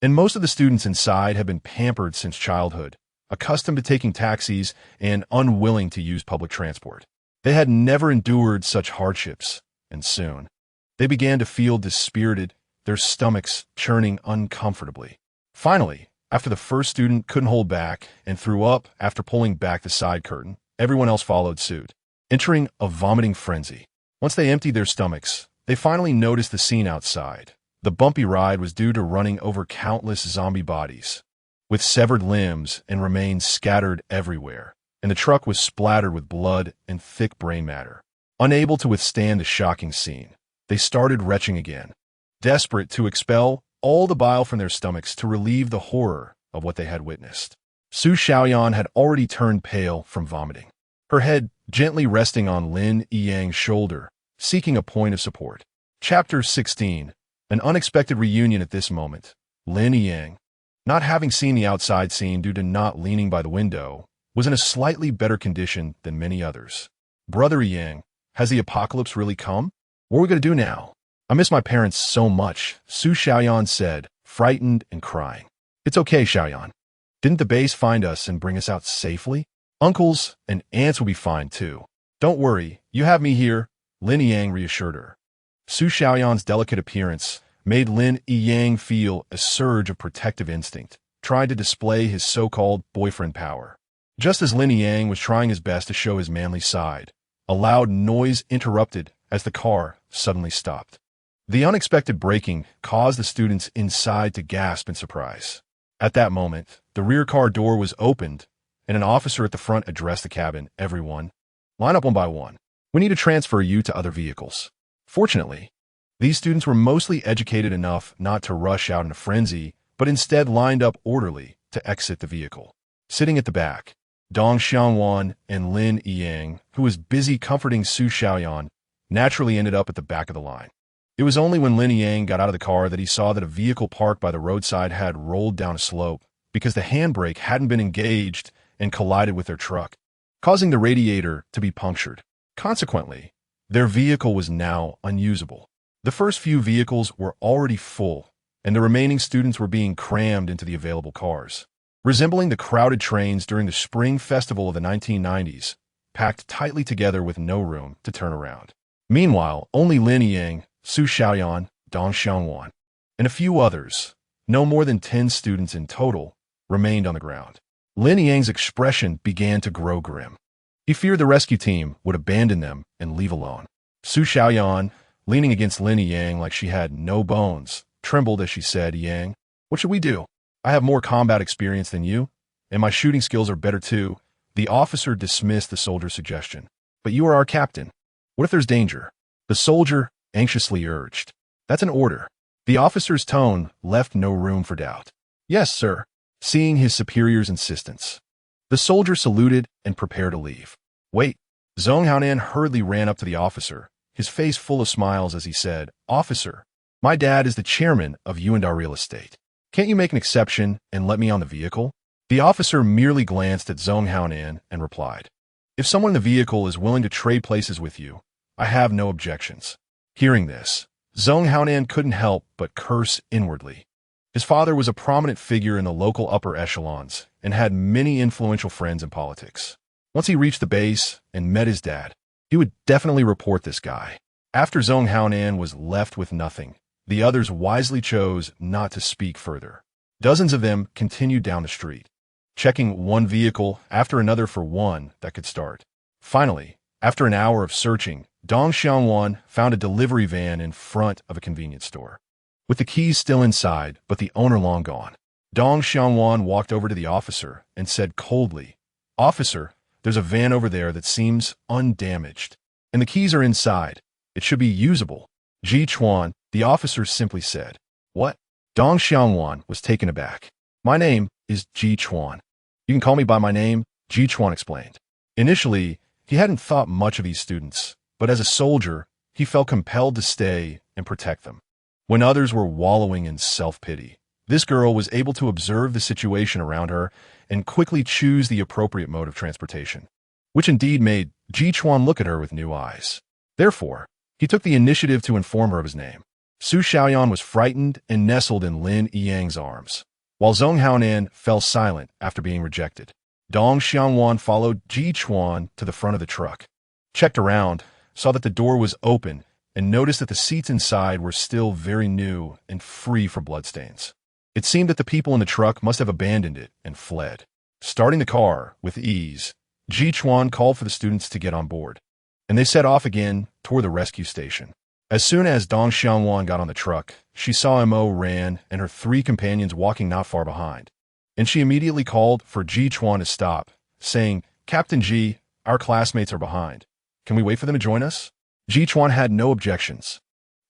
and most of the students inside had been pampered since childhood, accustomed to taking taxis and unwilling to use public transport. They had never endured such hardships, and soon, they began to feel dispirited, their stomachs churning uncomfortably. Finally, after the first student couldn't hold back and threw up after pulling back the side curtain, everyone else followed suit, entering a vomiting frenzy. Once they emptied their stomachs, they finally noticed the scene outside. The bumpy ride was due to running over countless zombie bodies, with severed limbs and remains scattered everywhere, and the truck was splattered with blood and thick brain matter. Unable to withstand the shocking scene, they started retching again. desperate to expel all the bile from their stomachs to relieve the horror of what they had witnessed. Su Xiaoyan had already turned pale from vomiting, her head gently resting on Lin Yang's shoulder, seeking a point of support. Chapter 16. An unexpected reunion at this moment. Lin Yang, not having seen the outside scene due to not leaning by the window, was in a slightly better condition than many others. Brother Yang, has the apocalypse really come? What are we going to do now? I miss my parents so much, Su Xiaoyan said, frightened and crying. It's okay, Xiaoyan. Didn't the base find us and bring us out safely? Uncles and aunts will be fine too. Don't worry, you have me here, Lin Yang reassured her. Su Xiaoyan's delicate appearance made Lin Yang feel a surge of protective instinct, trying to display his so-called boyfriend power. Just as Lin Yang was trying his best to show his manly side, a loud noise interrupted as the car suddenly stopped. The unexpected braking caused the students inside to gasp in surprise. At that moment, the rear car door was opened, and an officer at the front addressed the cabin. Everyone, line up one by one. We need to transfer you to other vehicles. Fortunately, these students were mostly educated enough not to rush out in a frenzy, but instead lined up orderly to exit the vehicle. Sitting at the back, Dong Xiangwan and Lin Yang, who was busy comforting Su Xiaoyan, naturally ended up at the back of the line. It was only when Lin Yang got out of the car that he saw that a vehicle parked by the roadside had rolled down a slope because the handbrake hadn't been engaged and collided with their truck, causing the radiator to be punctured. Consequently, their vehicle was now unusable. The first few vehicles were already full, and the remaining students were being crammed into the available cars, resembling the crowded trains during the Spring Festival of the 1990s, packed tightly together with no room to turn around. Meanwhile, only Lin Yang, Su Xiaoyan, Dong Xiangwan, and a few others, no more than 10 students in total, remained on the ground. Lin Yang's expression began to grow grim. He feared the rescue team would abandon them and leave alone. Su Xiaoyan, leaning against Lin Yang like she had no bones, trembled as she said, Yang, what should we do? I have more combat experience than you, and my shooting skills are better too. The officer dismissed the soldier's suggestion. But you are our captain. What if there's danger? The soldier anxiously urged. That's an order. The officer's tone left no room for doubt. Yes, sir. Seeing his superior's insistence, the soldier saluted and prepared to leave. Wait. Zhong Haonan hurriedly ran up to the officer, his face full of smiles as he said, Officer, my dad is the chairman of Yuandao Real Estate. Can't you make an exception and let me on the vehicle? The officer merely glanced at Zhong Haonan and replied, If someone in the vehicle is willing to trade places with you, I have no objections. Hearing this, Zhong Haonan couldn't help but curse inwardly. His father was a prominent figure in the local upper echelons and had many influential friends in politics. Once he reached the base and met his dad, he would definitely report this guy. After Zhong Haonan was left with nothing, the others wisely chose not to speak further. Dozens of them continued down the street, checking one vehicle after another for one that could start. Finally, after an hour of searching, Dong Xiangwan found a delivery van in front of a convenience store, with the keys still inside but the owner long gone. Dong Xiangwan walked over to the officer and said coldly, Officer, there's a van over there that seems undamaged, and the keys are inside. It should be usable. Ji Chuan, the officer simply said. What? Dong Xiangwan was taken aback. My name is Ji Chuan. You can call me by my name, Ji Chuan explained. Initially, he hadn't thought much of these students, but as a soldier, he felt compelled to stay and protect them. When others were wallowing in self-pity, this girl was able to observe the situation around her and quickly choose the appropriate mode of transportation, which indeed made Ji Chuan look at her with new eyes. Therefore, he took the initiative to inform her of his name. Su Xiaoyan was frightened and nestled in Lin Yang's arms, while Zhong Haonan fell silent after being rejected. Dong Xiangwan followed Ji Chuan to the front of the truck, checked around, saw that the door was open, and noticed that the seats inside were still very new and free from bloodstains. It seemed that the people in the truck must have abandoned it and fled. Starting the car with ease, Ji Chuan called for the students to get on board, and they set off again toward the rescue station. As soon as Dong Xiangwan got on the truck, she saw Mo Ran and her 3 companions walking not far behind, and she immediately called for Ji Chuan to stop, saying, Captain Ji, our classmates are behind. Can we wait for them to join us? Ji Chuan had no objections.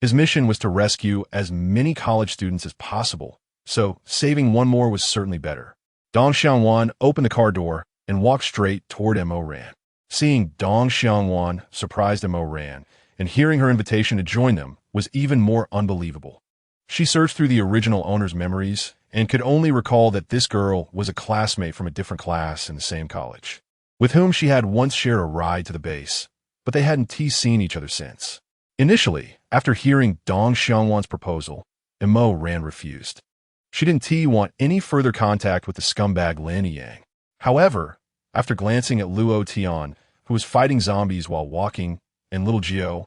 His mission was to rescue as many college students as possible, so saving one more was certainly better. Dong Xiangwan opened the car door and walked straight toward Mo Ran. Seeing Dong Xiangwan surprised Mo Ran, and hearing her invitation to join them was even more unbelievable. She searched through the original owner's memories and could only recall that this girl was a classmate from a different class in the same college, with whom she had once shared a ride to the base, but they hadn't seen each other since. Initially, after hearing Dong Xiangwan's proposal, Mo Ran refused. She didn't want any further contact with the scumbag Lin Yang. However, after glancing at Luo Tian, who was fighting zombies while walking, and little Jiu,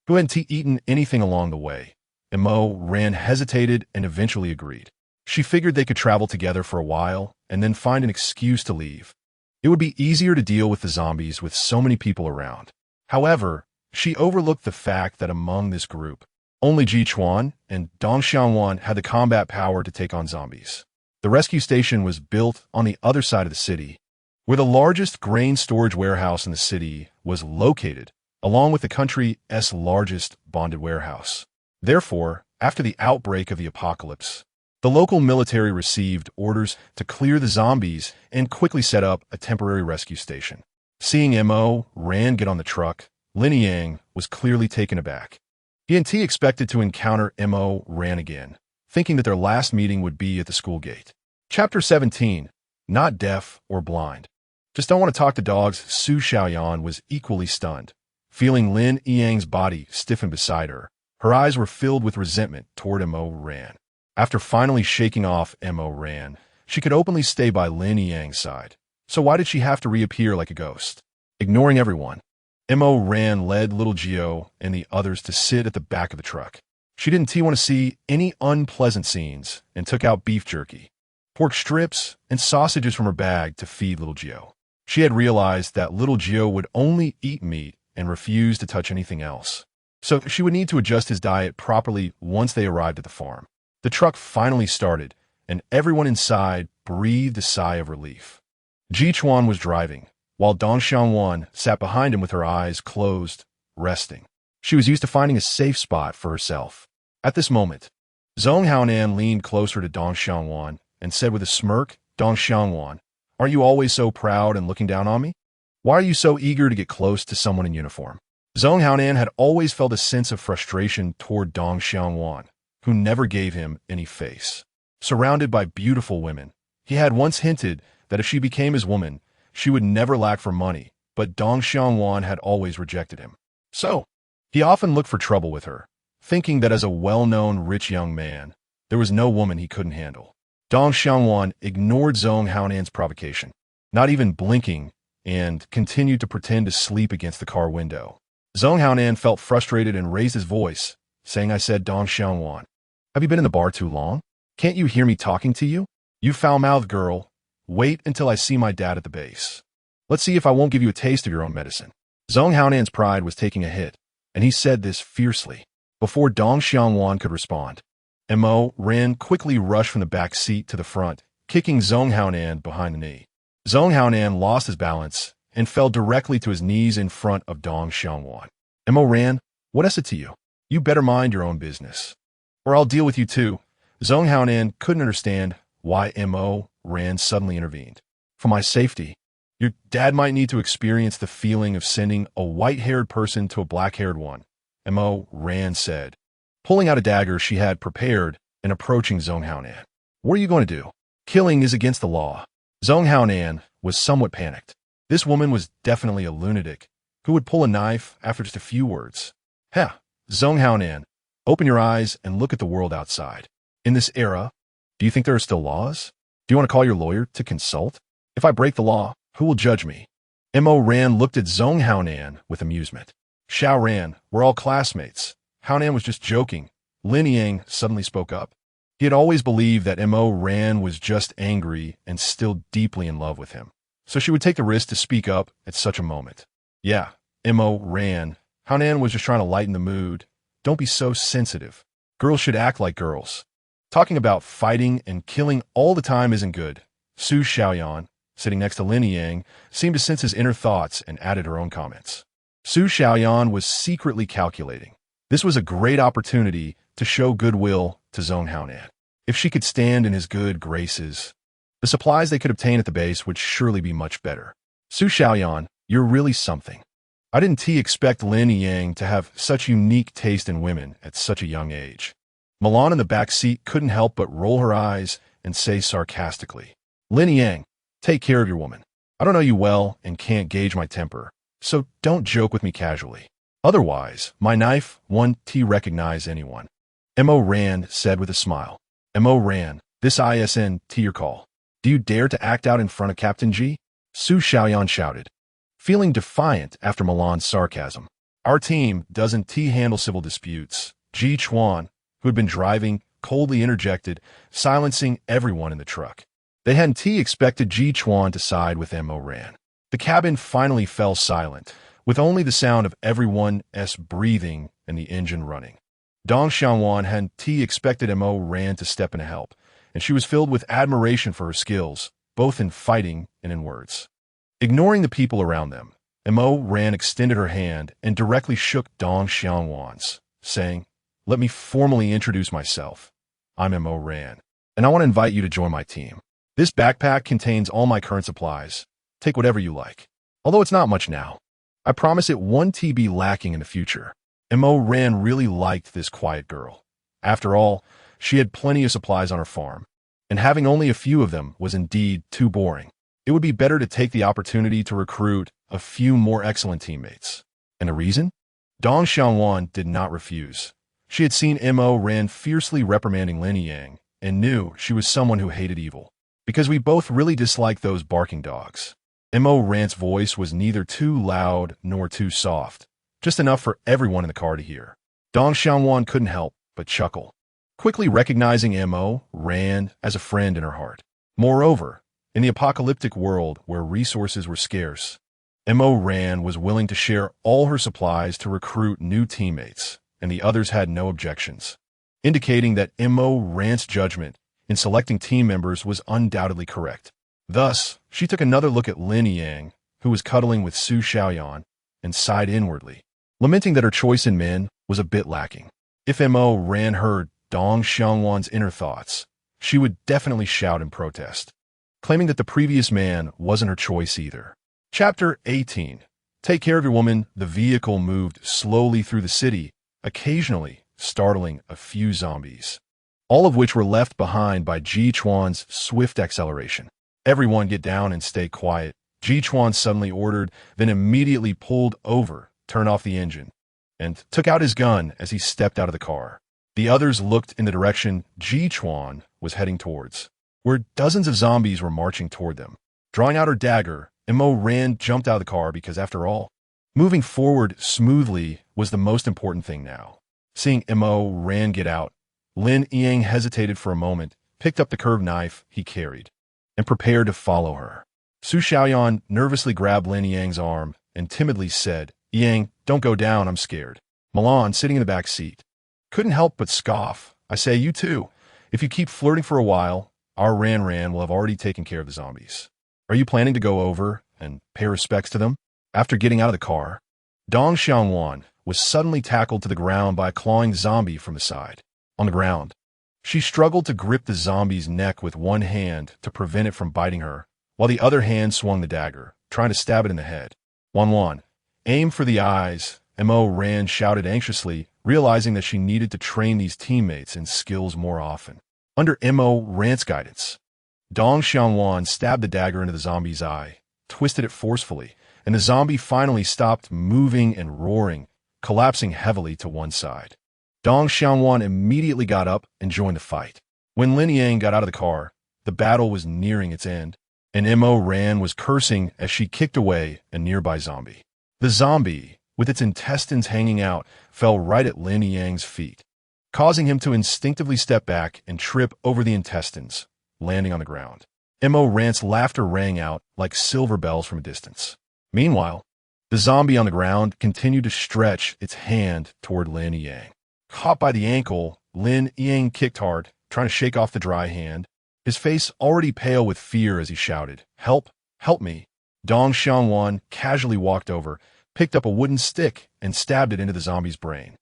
who hadn't eaten anything along the way, Mo Ran hesitated and eventually agreed. She figured they could travel together for a while and then find an excuse to leave. It would be easier to deal with the zombies with so many people around. However, she overlooked the fact that among this group, only Ji Chuan and Dong Xiangwan had the combat power to take on zombies. The rescue station was built on the other side of the city, where the largest grain storage warehouse in the city was located, along with the country's largest bonded warehouse. Therefore, after the outbreak of the apocalypse, the local military received orders to clear the zombies and quickly set up a temporary rescue station. Seeing Mo Ran get on the truck, Lin Yang was clearly taken aback. He and T expected to encounter Mo Ran again, thinking that their last meeting would be at the school gate. Chapter 17. Not deaf or blind. Just don't want to talk to dogs. Su Xiaoyan was equally stunned. Feeling Lin Yang's body stiffen beside her, her eyes were filled with resentment toward Mo Ran. After finally shaking off Mo Ran, she could openly stay by Lin Yang's side. So why did she have to reappear like a ghost? Ignoring everyone, Mo Ran led little Jiu and the others to sit at the back of the truck. She didn't want to see any unpleasant scenes and took out beef jerky, pork strips, and sausages from her bag to feed little Jiu. She had realized that little Jiu would only eat meat and refuse to touch anything else, so she would need to adjust his diet properly once they arrived at the farm. The truck finally started, and everyone inside breathed a sigh of relief. Ji Chuan was driving, while Dong Xiangwan sat behind him with her eyes closed, resting. She was used to finding a safe spot for herself. At this moment, Zhong Haonan leaned closer to Dong Xiangwan and said with a smirk, "Dong Xiangwan, aren't you always so proud and looking down on me? Why are you so eager to get close to someone in uniform?" Zhong Haonan had always felt a sense of frustration toward Dong Xiangwan, who never gave him any face. Surrounded by beautiful women, he had once hinted that if she became his woman, she would never lack for money, but Dong Xiangwan had always rejected him. So, he often looked for trouble with her, thinking that as a well-known rich young man, there was no woman he couldn't handle. Dong Xiangwan ignored Zhong Haonan's provocation, not even blinking, and continued to pretend to sleep against the car window. Zhong Haonan felt frustrated and raised his voice, saying, "I said, Dong Xiangwan, have you been in the bar too long? Can't you hear me talking to you? You foul-mouthed girl, wait until I see my dad at the base. Let's see if I won't give you a taste of your own medicine." Zhong Haonan's pride was taking a hit, and he said this fiercely. Before Dong Xiangwan could respond, Mo Ran quickly rushed from the back seat to the front, kicking Zhong Haonan behind the knee. Zhong Haonan lost his balance and fell directly to his knees in front of Dong Xiangwan. Mo Ran, what is it to you? You better mind your own business, or I'll deal with you too. Zhong Haonan couldn't understand why Mo Ran suddenly intervened. For my safety, your dad might need to experience the feeling of sending a white-haired person to a black-haired one, Mo Ran said, pulling out a dagger she had prepared and approaching Zhong Haonan. What are you going to do? Killing is against the law. Zhong Haonan was somewhat panicked. This woman was definitely a lunatic who would pull a knife after just a few words. Zhong Haonan, open your eyes and look at the world outside. In this era, do you think there are still laws? Do you want to call your lawyer to consult? If I break the law, who will judge me? Mo Ran looked at Zhong Haonan with amusement. Xiao Ran, we're all classmates. Haonan was just joking. Lin Yang suddenly spoke up. He had always believed that Mo Ran was just angry and still deeply in love with him, so she would take the risk to speak up at such a moment. Yeah, Mo Ran, Haonan was just trying to lighten the mood. Don't be so sensitive. Girls should act like girls. Talking about fighting and killing all the time isn't good. Su Xiaoyan, sitting next to Lin Yang, seemed to sense his inner thoughts and added her own comments. Su Xiaoyan was secretly calculating. This was a great opportunity to show goodwill to Xiao. If she could stand in his good graces, the supplies they could obtain at the base would surely be much better. Su Xiaoyan, you're really something. I didn't expect Lin Yang to have such unique taste in women at such a young age. Milan in the back seat couldn't help but roll her eyes and say sarcastically, Lin Yang, take care of your woman. I don't know you well and can't gauge my temper, so don't joke with me casually. Otherwise, my knife won't recognize anyone. Mo Rand said with a smile. Mo Rand, this isn't your call. Do you dare to act out in front of Captain Ji? Su Xiaoyan shouted, feeling defiant after Milan's sarcasm. Our team doesn't handle civil disputes. Ji Chuan, who had been driving, coldly interjected, silencing everyone in the truck. They hadn't expected Ji Chuan to side with Mo Rand. The cabin finally fell silent, with only the sound of everyone's breathing and the engine running. Dong Xiaowan hadn't expected Mo Rand to step in to help, and she was filled with admiration for her skills, both in fighting and in words. Ignoring the people around them, Mo Rand extended her hand and directly shook Dong Xiaowan's, saying, Let me formally introduce myself. I'm Mo Rand, and I want to invite you to join my team. This backpack contains all my current supplies. Take whatever you like. Although it's not much now, I promise it won't be lacking in the future. Mo Rand really liked this quiet girl. After all, she had plenty of supplies on her farm, and having only a few of them was indeed too boring. It would be better to take the opportunity to recruit a few more excellent teammates. And the reason? Dong Xiaowan did not refuse. She had seen Mo Rand fiercely reprimanding Lin Yang and knew she was someone who hated evil. Because we both really disliked those barking dogs. Mo Rand's voice was neither too loud nor too soft, just enough for everyone in the car to hear. Dong Xiaowan couldn't help but chuckle, quickly recognizing Mo Rand as a friend in her heart. Moreover, in the apocalyptic world where resources were scarce, Mo Rand was willing to share all her supplies to recruit new teammates, and the others had no objections, indicating that Mo Rand's judgment in selecting team members was undoubtedly correct. Thus, she took another look at Lin Yang, who was cuddling with Su Xiaoyan, and sighed inwardly, lamenting that her choice in men was a bit lacking. If Mo Rand heard Dong Xiaowan's inner thoughts, she would definitely shout in protest, claiming that the previous man wasn't her choice either. Chapter 18. Take care of your woman. The vehicle moved slowly through the city, occasionally startling a few zombies, all of which were left behind by Ji Chuan's swift acceleration. Everyone get down and stay quiet, Ji Chuan suddenly ordered, then immediately pulled over, turned off the engine, and took out his gun as he stepped out of the car. The others looked in the direction Ji Chuan was heading towards, where dozens of zombies were marching toward them. Drawing out her dagger, Mo Rand jumped out of the car because, after all, moving forward smoothly was the most important thing now. Seeing Mo Rand get out, Lin Yang hesitated for a moment, picked up the curved knife he carried, and prepared to follow her. Su Xiaoyan nervously grabbed Lin Yang's arm and timidly said, Yang, don't go down, I'm scared. Milan, sitting in the back seat, couldn't help but scoff. I say, you too. If you keep flirting for a while, our Ran will have already taken care of the zombies. Are you planning to go over and pay respects to them? After getting out of the car, Dong Xiaowan was suddenly tackled to the ground by a clawing zombie from the side. On the ground, she struggled to grip the zombie's neck with one hand to prevent it from biting her, while the other hand swung the dagger, trying to stab it in the head. Wan, aim for the eyes, Mo Rand shouted anxiously, realizing that she needed to train these teammates in skills more often. Under Mo Rand's guidance, Dong Xiaowan stabbed the dagger into the zombie's eye, twisted it forcefully, and the zombie finally stopped moving and roaring, collapsing heavily to one side. Dong Xiaowan immediately got up and joined the fight. When Lin Yang got out of the car, the battle was nearing its end, and Mo Rand was cursing as she kicked away a nearby zombie. The zombie, with its intestines hanging out, fell right at Lin Yang's feet, causing him to instinctively step back and trip over the intestines, landing on the ground. Mo Rand's laughter rang out like silver bells from a distance. Meanwhile, the zombie on the ground continued to stretch its hand toward Lin Yang. Caught by the ankle, Lin Yang kicked hard, trying to shake off the dry hand, his face already pale with fear as he shouted, Help! Help me! Dong Xiaowan casually walked over, picked up a wooden stick, and stabbed it into the zombie's brain,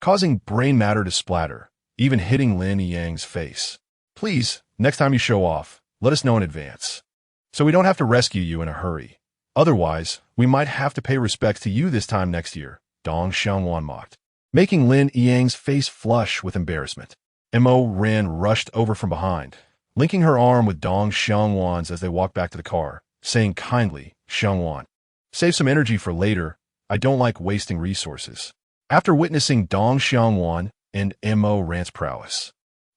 causing brain matter to splatter, even hitting Lin Yang's face. Please, next time you show off, let us know in advance, so we don't have to rescue you in a hurry. Otherwise, we might have to pay respects to you this time next year, Dong Xiangwan mocked, making Lin Yang's face flush with embarrassment. Mo Ran rushed over from behind, linking her arm with Dong Xiangwan's as they walked back to the car, saying kindly, Xiangwan, save some energy for later. I don't like wasting resources. After witnessing Dong Xiangwan and Mo Ran's prowess,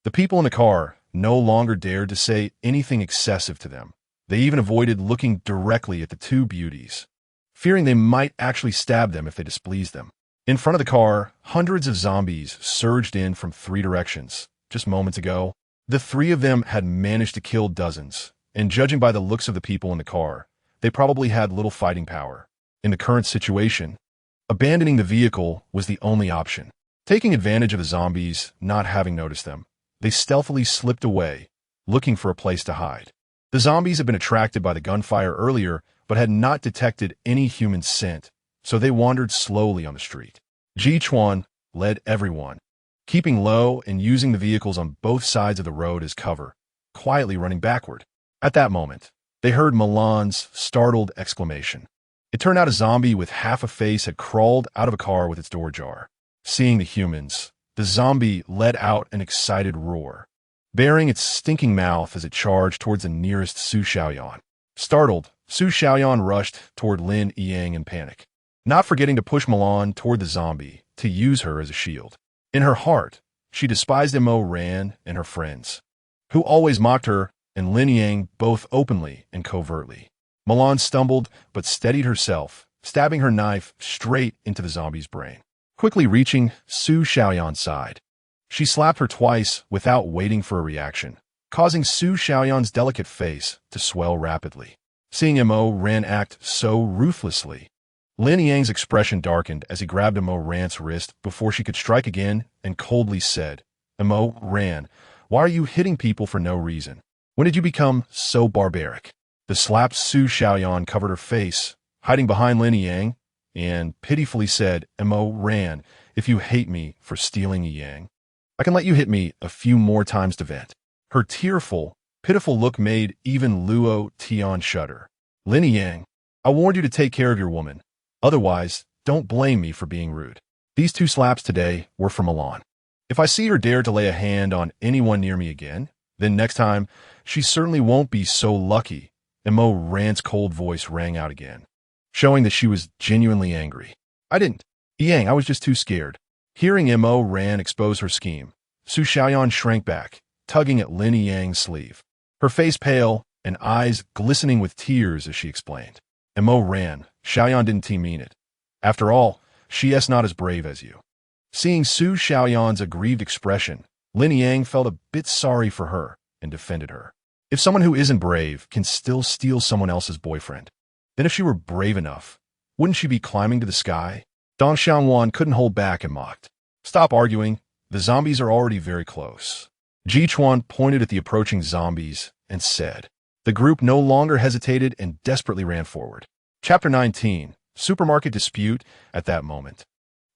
the people in the car no longer dared to say anything excessive to them. They even avoided looking directly at the two beauties, fearing they might actually stab them if they displeased them. In front of the car, hundreds of zombies surged in from 3 directions. Just moments ago, the 3 of them had managed to kill dozens, and judging by the looks of the people in the car, they probably had little fighting power. In the current situation, abandoning the vehicle was the only option. Taking advantage of the zombies not having noticed them, they stealthily slipped away, looking for a place to hide. The zombies had been attracted by the gunfire earlier, but had not detected any human scent, so they wandered slowly on the street. Ji Chuan led everyone, keeping low and using the vehicles on both sides of the road as cover, quietly running backward. At that moment, they heard Milan's startled exclamation. It turned out a zombie with half a face had crawled out of a car with its door ajar. Seeing the humans, the zombie let out an excited roar, baring its stinking mouth as it charged towards the nearest Su Xiaoyan. Startled, Su Xiaoyan rushed toward Lin Yang in panic, not forgetting to push Milan toward the zombie to use her as a shield. In her heart, she despised Mo Ran and her friends, who always mocked her and Lin Yang both openly and covertly. Milan stumbled but steadied herself, stabbing her knife straight into the zombie's brain. Quickly reaching Su Xiaoyan's side, she slapped her twice without waiting for a reaction, causing Su Xiaoyan's delicate face to swell rapidly. Seeing Mo Ran act so ruthlessly, Lin Yang's expression darkened as he grabbed Mo Ran's wrist before she could strike again and coldly said, Mo Ran, why are you hitting people for no reason? When did you become so barbaric? The slapped Su Xiaoyan covered her face, hiding behind Lin Yang, and pitifully said, Mo Ran, if you hate me for stealing Yang, I can let you hit me a few more times to vent. Her tearful, pitiful look made even Luo Tian shudder. Lin Yang, I warned you to take care of your woman. Otherwise, don't blame me for being rude. These 2 slaps today were for Milan. If I see her dare to lay a hand on anyone near me again, then next time, she certainly won't be so lucky. Mo Ran's cold voice rang out again, showing that she was genuinely angry. I didn't. Yang, I was just too scared. Hearing Mo Ran expose her scheme, Su Xiaoyan shrank back, tugging at Lin Yang's sleeve, her face pale and eyes glistening with tears as she explained. Mo Ran, Xiaoyan didn't mean it. After all, she is not as brave as you. Seeing Su Xiaoyan's aggrieved expression, Lin Yang felt a bit sorry for her and defended her. If someone who isn't brave can still steal someone else's boyfriend, then if she were brave enough, wouldn't she be climbing to the sky? Dong Xiangwan couldn't hold back and mocked. Stop arguing. The zombies are already very close. Ji Chuan pointed at the approaching zombies and said. The group no longer hesitated and desperately ran forward. Chapter 19, Supermarket Dispute. At that moment,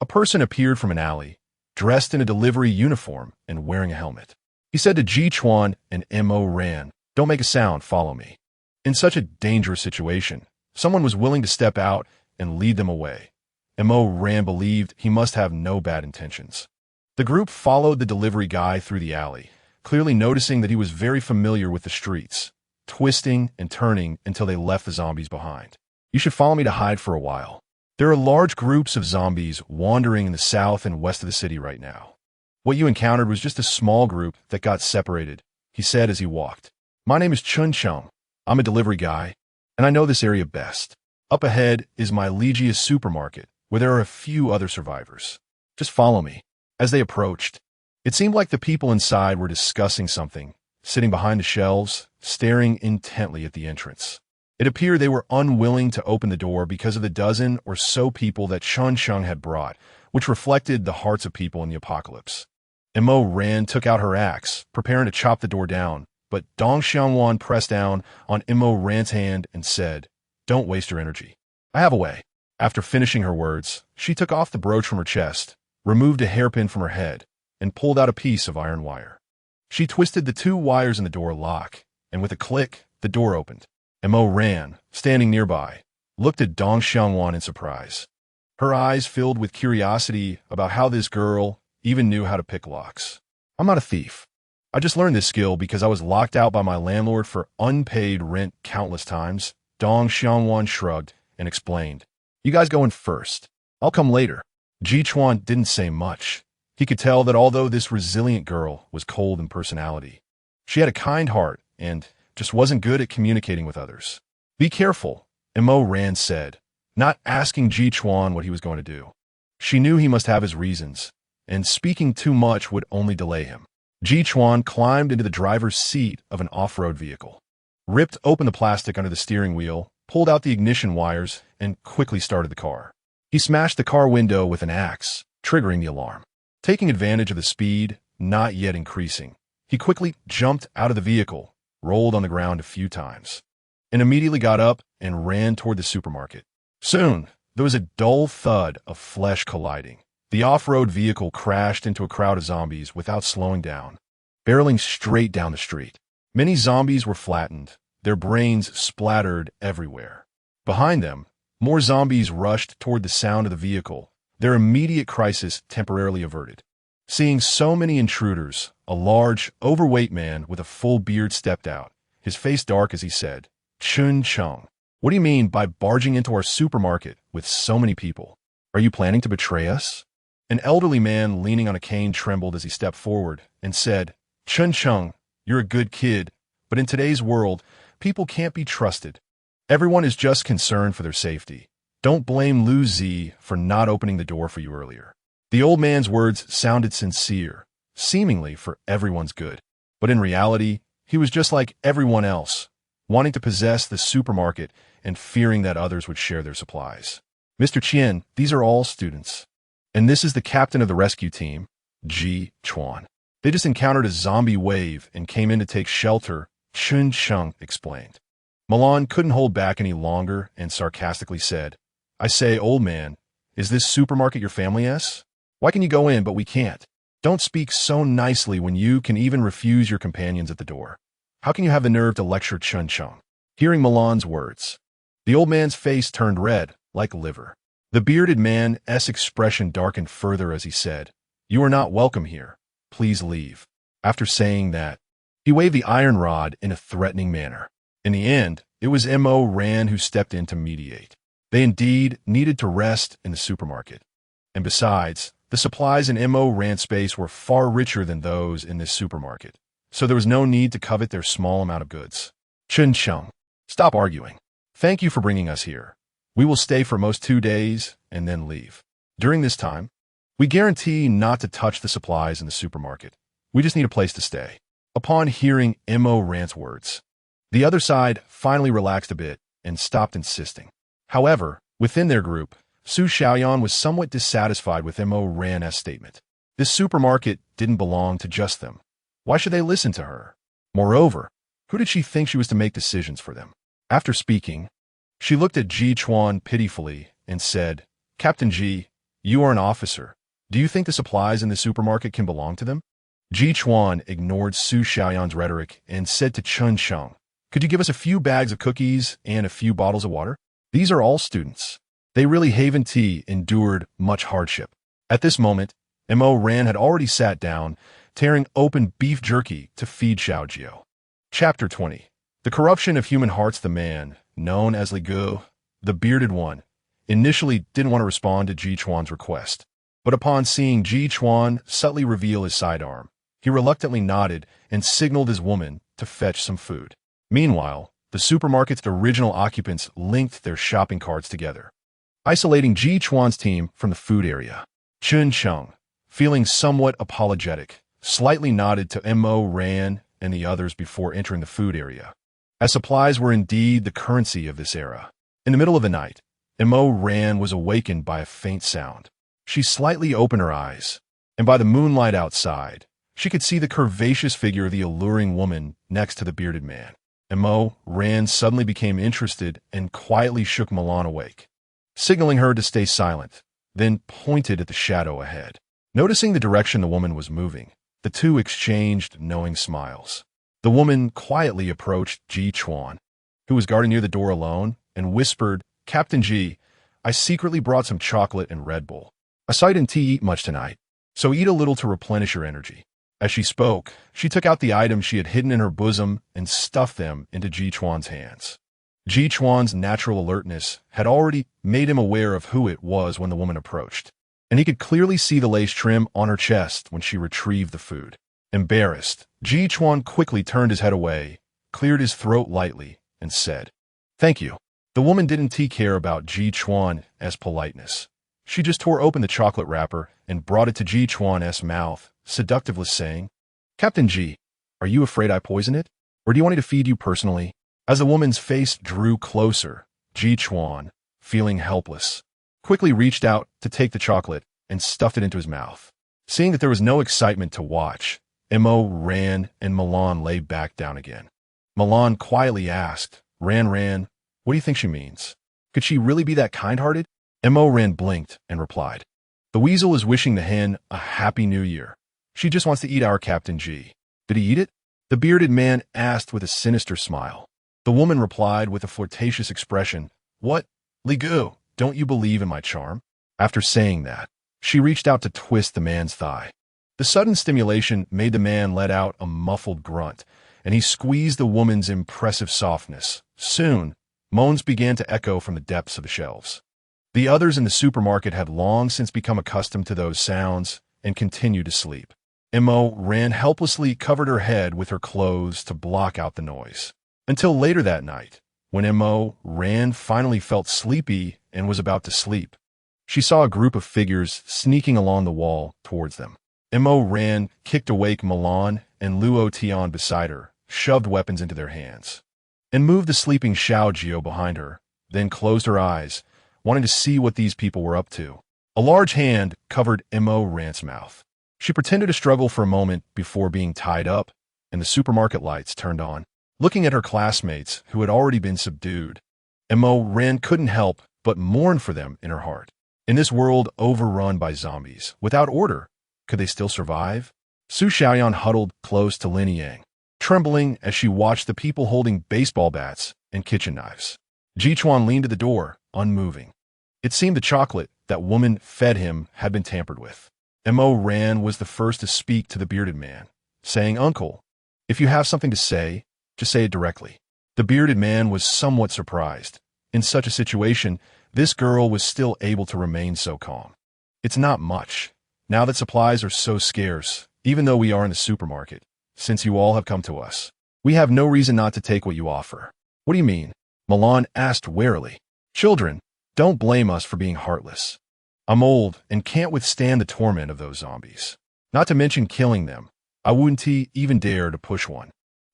a person appeared from an alley, dressed in a delivery uniform and wearing a helmet. He said to Ji Chuan and Mo Ran, don't make a sound, follow me. In such a dangerous situation, someone was willing to step out and lead them away. Mo Ran believed he must have no bad intentions. The group followed the delivery guy through the alley, clearly noticing that he was very familiar with the streets, twisting and turning until they left the zombies behind. You should follow me to hide for a while. There are large groups of zombies wandering in the south and west of the city right now. What you encountered was just a small group that got separated, he said as he walked. My name is Chun Chung. I'm a delivery guy, and I know this area best. Up ahead is my Ligia's supermarket, where there are a few other survivors. Just follow me. As they approached, it seemed like the people inside were discussing something, sitting behind the shelves, staring intently at the entrance. It appeared they were unwilling to open the door because of the dozen or so people that Chun Chung had brought, which reflected the hearts of people in the apocalypse. Mo Ran took out her axe, preparing to chop the door down, but Dong Xiangwan pressed down on Mo Ran's hand and said, don't waste your energy. I have a way. After finishing her words, she took off the brooch from her chest, removed a hairpin from her head, and pulled out a piece of iron wire. She twisted the 2 wires in the door lock, and with a click, the door opened. Mo ran, standing nearby, looked at Dong Xiangwan in surprise. Her eyes filled with curiosity about how this girl even knew how to pick locks. I'm not a thief. I just learned this skill because I was locked out by my landlord for unpaid rent countless times. Dong Xiangwan shrugged and explained. You guys go in first. I'll come later. Ji Chuan didn't say much. He could tell that although this resilient girl was cold in personality, she had a kind heart and just wasn't good at communicating with others. Be careful, Mo Ran said, not asking Ji Chuan what he was going to do. She knew he must have his reasons, and speaking too much would only delay him. Ji Chuan climbed into the driver's seat of an off-road vehicle, ripped open the plastic under the steering wheel, pulled out the ignition wires, and quickly started the car. He smashed the car window with an axe, triggering the alarm. Taking advantage of the speed, not yet increasing, he quickly jumped out of the vehicle, rolled on the ground a few times, and immediately got up and ran toward the supermarket. Soon, there was a dull thud of flesh colliding. The off-road vehicle crashed into a crowd of zombies without slowing down, barreling straight down the street. Many zombies were flattened, their brains splattered everywhere. Behind them, more zombies rushed toward the sound of the vehicle, their immediate crisis temporarily averted. Seeing so many intruders, a large, overweight man with a full beard stepped out, his face dark as he said, Chun Chung, what do you mean by barging into our supermarket with so many people? Are you planning to betray us? An elderly man leaning on a cane trembled as he stepped forward and said, Chun Chung, you're a good kid, but in today's world, people can't be trusted. Everyone is just concerned for their safety. Don't blame Lu Zi for not opening the door for you earlier. The old man's words sounded sincere, seemingly for everyone's good. But in reality, he was just like everyone else, wanting to possess the supermarket and fearing that others would share their supplies. Mr. Qian, these are all students. And this is the captain of the rescue team, Ji Chuan. They just encountered a zombie wave and came in to take shelter, Chun Chung explained. Milan couldn't hold back any longer and sarcastically said, I say, old man, is this supermarket your family's? Why can you go in but we can't? Don't speak so nicely when you can even refuse your companions at the door. How can you have the nerve to lecture Chun Chung? Hearing Milan's words, the old man's face turned red, like liver. The bearded man's expression darkened further as he said, You are not welcome here. Please leave. After saying that, he waved the iron rod in a threatening manner. In the end, it was Mo Ran who stepped in to mediate. They indeed needed to rest in the supermarket. And besides, the supplies in Mo Ran's space were far richer than those in this supermarket, so there was no need to covet their small amount of goods. Chun Chung, stop arguing. Thank you for bringing us here. We will stay for most 2 days and then leave. During this time, we guarantee not to touch the supplies in the supermarket. We just need a place to stay. Upon hearing Mo Ran's words, the other side finally relaxed a bit and stopped insisting. However, within their group, Su Xiaoyan was somewhat dissatisfied with Mo Ran's statement. This supermarket didn't belong to just them. Why should they listen to her? Moreover, who did she think she was to make decisions for them? After speaking, she looked at Ji Chuan pitifully and said, Captain Ji, you are an officer. Do you think the supplies in the supermarket can belong to them? Ji Chuan ignored Su Xiaoyan's rhetoric and said to Chun Chung, Could you give us a few bags of cookies and a few bottles of water? These are all students. They really Haven Tea endured much hardship. At this moment, Mo Ran had already sat down, tearing open beef jerky to feed Xiao Jiu. Chapter 20. The corruption of human hearts. The man, known as Li Gu, the bearded one, initially didn't want to respond to Ji Chuan's request. But upon seeing Ji Chuan subtly reveal his sidearm, he reluctantly nodded and signaled his woman to fetch some food. Meanwhile, the supermarket's original occupants linked their shopping carts together, isolating Ji Chuan's team from the food area. Chun Chung, feeling somewhat apologetic, slightly nodded to Mo Ran and the others before entering the food area, as supplies were indeed the currency of this era. In the middle of the night, Mo Ran was awakened by a faint sound. She slightly opened her eyes, and by the moonlight outside, she could see the curvaceous figure of the alluring woman next to the bearded man. Mo Ran suddenly became interested and quietly shook Milan awake, signaling her to stay silent, then pointed at the shadow ahead. Noticing the direction the woman was moving, the two exchanged knowing smiles. The woman quietly approached Ji Chuan, who was guarding near the door alone, and whispered, "Captain Ji, I secretly brought some chocolate and Red Bull. I saw you didn't eat much tonight, so eat a little to replenish your energy." As she spoke, she took out the items she had hidden in her bosom and stuffed them into Ji Chuan's hands. Ji Chuan's natural alertness had already made him aware of who it was when the woman approached, and he could clearly see the lace trim on her chest when she retrieved the food. Embarrassed, Ji Chuan quickly turned his head away, cleared his throat lightly, and said, "Thank you." The woman didn't care about Ji Chuan as politeness. She just tore open the chocolate wrapper and brought it to Ji Chuan's mouth, seductively saying, "Captain Ji, are you afraid I poison it? Or do you want me to feed you personally?" As the woman's face drew closer, Ji Chuan, feeling helpless, quickly reached out to take the chocolate and stuffed it into his mouth. Seeing that there was no excitement to watch, Mo ran and Milan lay back down again. Milan quietly asked, Ran, what do you think she means? Could she really be that kind-hearted?" Mo Ran blinked and replied, "The weasel is wishing the hen a happy new year. She just wants to eat our Captain Ji." "Did he eat it?" the bearded man asked with a sinister smile. The woman replied with a flirtatious expression, "What? Li Gu, don't you believe in my charm?" After saying that, she reached out to twist the man's thigh. The sudden stimulation made the man let out a muffled grunt, and he squeezed the woman's impressive softness. Soon, moans began to echo from the depths of the shelves. The others in the supermarket had long since become accustomed to those sounds and continued to sleep. Mo Ran helplessly covered her head with her clothes to block out the noise. Until later that night, when Mo Ran finally felt sleepy and was about to sleep, she saw a group of figures sneaking along the wall towards them. Mo Ran kicked awake Milan and Luo Tian beside her, shoved weapons into their hands, and moved the sleeping Xiao Jiu behind her, then closed her eyes, wanting to see what these people were up to. A large hand covered Mo Ran's mouth. She pretended to struggle for a moment before being tied up, and the supermarket lights turned on. Looking at her classmates, who had already been subdued, Mo Ran couldn't help but mourn for them in her heart. In this world overrun by zombies, without order, could they still survive? Su Xiaoyan huddled close to Lin Yang, trembling as she watched the people holding baseball bats and kitchen knives. Ji Chuan leaned to the door, unmoving. It seemed the chocolate that woman fed him had been tampered with. Mo Ran was the first to speak to the bearded man, saying, "Uncle, if you have something to say, just say it directly." The bearded man was somewhat surprised. In such a situation, this girl was still able to remain so calm. "It's not much. Now that supplies are so scarce, even though we are in the supermarket, since you all have come to us, we have no reason not to take what you offer." "What do you mean?" Milan asked warily. "Children, don't blame us for being heartless. I'm old and can't withstand the torment of those zombies. Not to mention killing them. I wouldn't even dare to push one.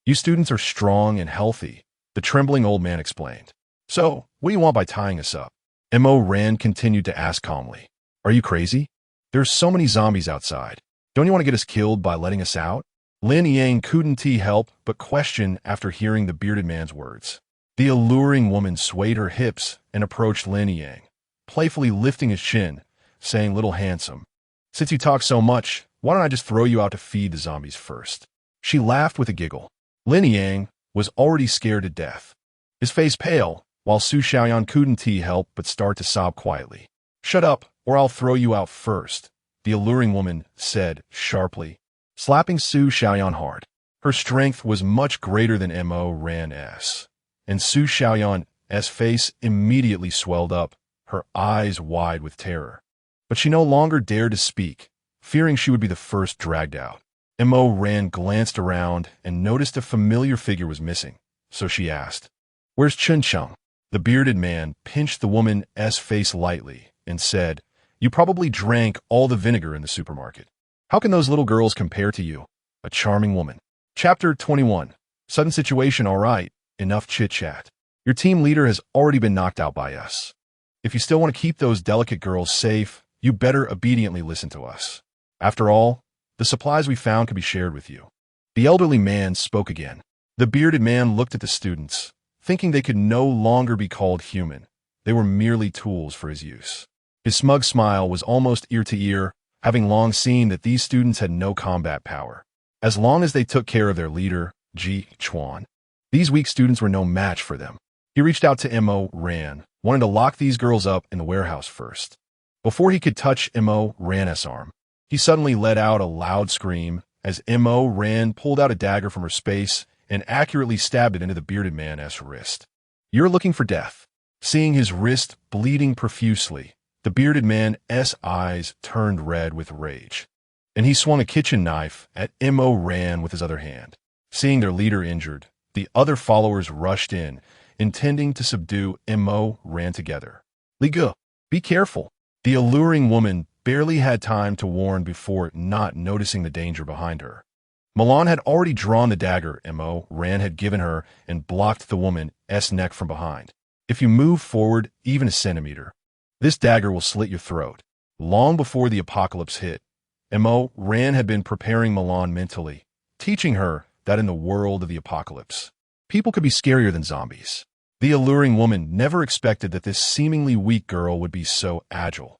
You students are strong and healthy," the trembling old man explained. "So, what do you want by tying us up?" Mo Ran continued to ask calmly. "Are you crazy? There's so many zombies outside. Don't you want to get us killed by letting us out?" Lin Yang couldn't help but question after hearing the bearded man's words. The alluring woman swayed her hips and approached Lin Yang, playfully lifting his chin, saying, "Little handsome, since you talk so much, why don't I just throw you out to feed the zombies first?" She laughed with a giggle. Lin Yang was already scared to death, his face pale, while Su Xiaoyan couldn't help but start to sob quietly. "Shut up, or I'll throw you out first," the alluring woman said sharply, slapping Su Xiaoyan hard. Her strength was much greater than Mo Ran's, and Su Xiaoyan's face immediately swelled up, her eyes wide with terror. But she no longer dared to speak, fearing she would be the first dragged out. Mo Ran glanced around and noticed a familiar figure was missing, so she asked, "Where's Chun Chung?" The bearded man pinched the woman's face lightly and said, "You probably drank all the vinegar in the supermarket. How can those little girls compare to you, a charming woman?" Chapter 21. Sudden situation. All right, enough chit-chat. Your team leader has already been knocked out by us. If you still want to keep those delicate girls safe, you better obediently listen to us. After all, the supplies we found can be shared with you. The elderly man spoke again. The bearded man looked at the students, thinking they could no longer be called human. They were merely tools for his use. His smug smile was almost ear to ear. having long seen that these students had no combat power. As long as they took care of their leader, Ji Chuan, these weak students were no match for them. He reached out to Mo Ran, wanting to lock these girls up in the warehouse first. Before he could touch Mo Ran's arm, he suddenly let out a loud scream as Mo Ran pulled out a dagger from her space and accurately stabbed it into the bearded man's wrist. "You're looking for death." Seeing his wrist bleeding profusely, the bearded man's eyes turned red with rage, and he swung a kitchen knife at Mo Ran with his other hand. Seeing their leader injured, the other followers rushed in, intending to subdue Mo Ran together. "Li Ge, be careful." The alluring woman barely had time to warn before not noticing the danger behind her. Milan had already drawn the dagger Mo Ran had given her and blocked the woman's neck from behind. "If you move forward even a centimeter, this dagger will slit your throat." Long before the apocalypse hit, Mo Ran had been preparing Milan mentally, teaching her that in the world of the apocalypse, people could be scarier than zombies. The alluring woman never expected that this seemingly weak girl would be so agile.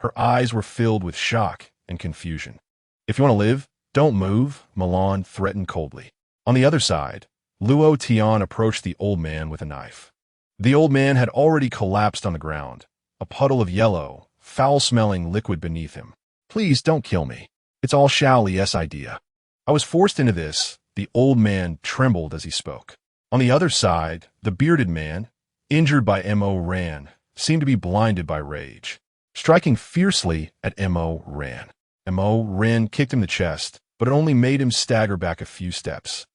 Her eyes were filled with shock and confusion. "If you want to live, don't move," Milan threatened coldly. On the other side, Luo Tian approached the old man with a knife. The old man had already collapsed on the ground, a puddle of yellow, foul-smelling liquid beneath him. "Please don't kill me. It's all Xiao Jiu's idea. I was forced into this." The old man trembled as he spoke. On the other side, the bearded man, injured by Mo Ran, seemed to be blinded by rage. Striking fiercely at Mo Ran. Mo Ran kicked him in the chest, but it only made him stagger back a few steps.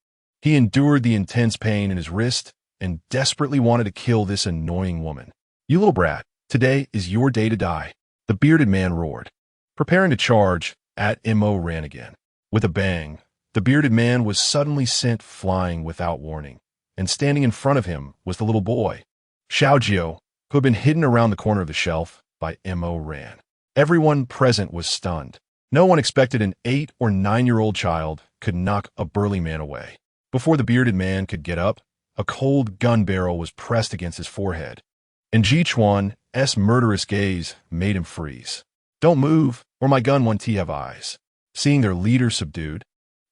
He endured the intense pain in his wrist and desperately wanted to kill this annoying woman. "You little brat, today is your day to die," the bearded man roared, preparing to charge at Mo Ran again. With a bang, the bearded man was suddenly sent flying without warning, and standing in front of him was the little boy, Xiao Jiu, who had been hidden around the corner of the shelf by Mo Ran. Everyone present was stunned. No one expected an 8 or 9-year-old child could knock a burly man away. Before the bearded man could get up, a cold gun barrel was pressed against his forehead, and Ji Chuan's murderous gaze made him freeze. "Don't move, or my gun won't have eyes." Seeing their leader subdued,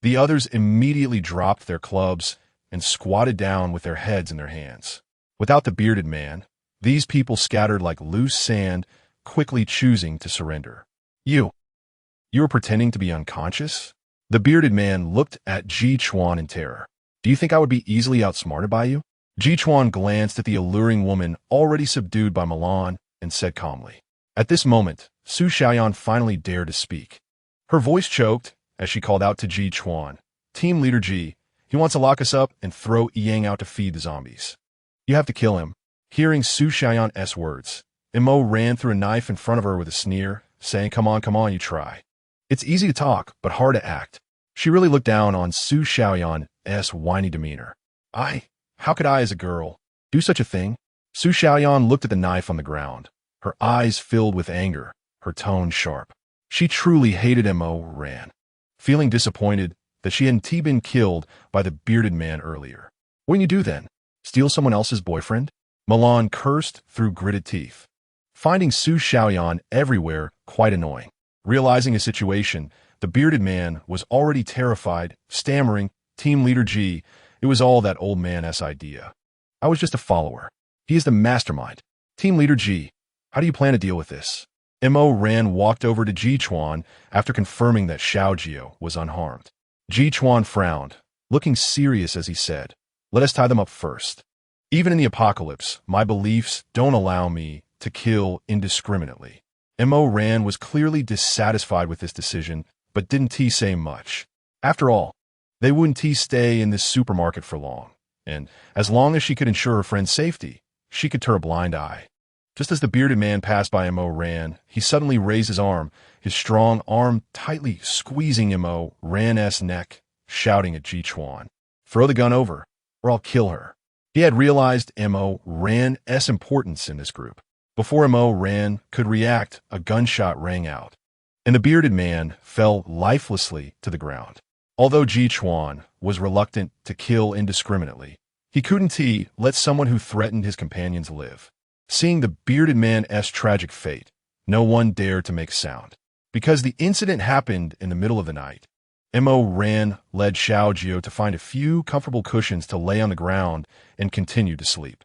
the others immediately dropped their clubs and squatted down with their heads in their hands. Without the bearded man, these people scattered like loose sand, quickly choosing to surrender. You were pretending to be unconscious?" The bearded man looked at Ji Chuan in terror. "Do you think I would be easily outsmarted by you?" Ji Chuan glanced at the alluring woman already subdued by Milan and said calmly. At this moment, Su Xiaoyan finally dared to speak. Her voice choked as she called out to Ji Chuan, "Team Leader Ji, he wants to lock us up and throw Yang out to feed the zombies. You have to kill him." Hearing Su Xiaoyan's words, Mo ran through a knife in front of her with a sneer, saying, come on, you try. "It's easy to talk, but hard to act." She really looked down on Su Xiaoyan's whiny demeanor. How could I as a girl do such a thing?" Su Xiaoyan looked at the knife on the ground, her eyes filled with anger, her tone sharp. She truly hated Mo Ran, feeling disappointed that she hadn't been killed by the bearded man earlier. "What can you do then? Steal someone else's boyfriend?" Milan cursed through gritted teeth, finding Su Xiaoyan everywhere quite annoying. Realizing his situation, the bearded man was already terrified, stammering, "Team Leader Ji, it was all that old man's idea. I was just a follower. He is the mastermind. Team Leader Ji, how do you plan to deal with this?" Mo Ran walked over to Ji Chuan after confirming that Xiao Jiu was unharmed. Ji Chuan frowned, looking serious as he said, "Let us tie them up first. Even in the apocalypse, my beliefs don't allow me to kill indiscriminately." Mo Ran was clearly dissatisfied with this decision, but didn't say much. After all, they wouldn't stay in this supermarket for long, and as long as she could ensure her friend's safety, she could turn a blind eye. Just as the bearded man passed by Mo Ran, he suddenly raised his arm, his strong arm tightly squeezing Mo Ran's neck, shouting at Ji Chuan, "Throw the gun over, or I'll kill her." He had realized Mo Ran's importance in this group. Before Mo Ran could react, a gunshot rang out, and the bearded man fell lifelessly to the ground. Although Ji Chuan was reluctant to kill indiscriminately, he couldn't let someone who threatened his companions live. Seeing the bearded man's tragic fate, no one dared to make sound. Because the incident happened in the middle of the night, Mo led Xiao Jiu to find a few comfortable cushions to lay on the ground and continue to sleep.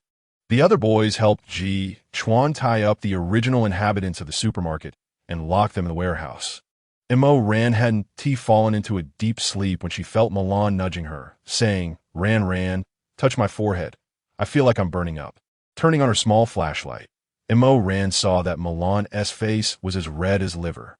The other boys helped Ji Chuan tie up the original inhabitants of the supermarket and lock them in the warehouse. Mo hadn't fallen into a deep sleep when she felt Milan nudging her, saying, Ran, touch my forehead. I feel like I'm burning up. Turning on her small flashlight, Mo saw that Milan's face was as red as liver.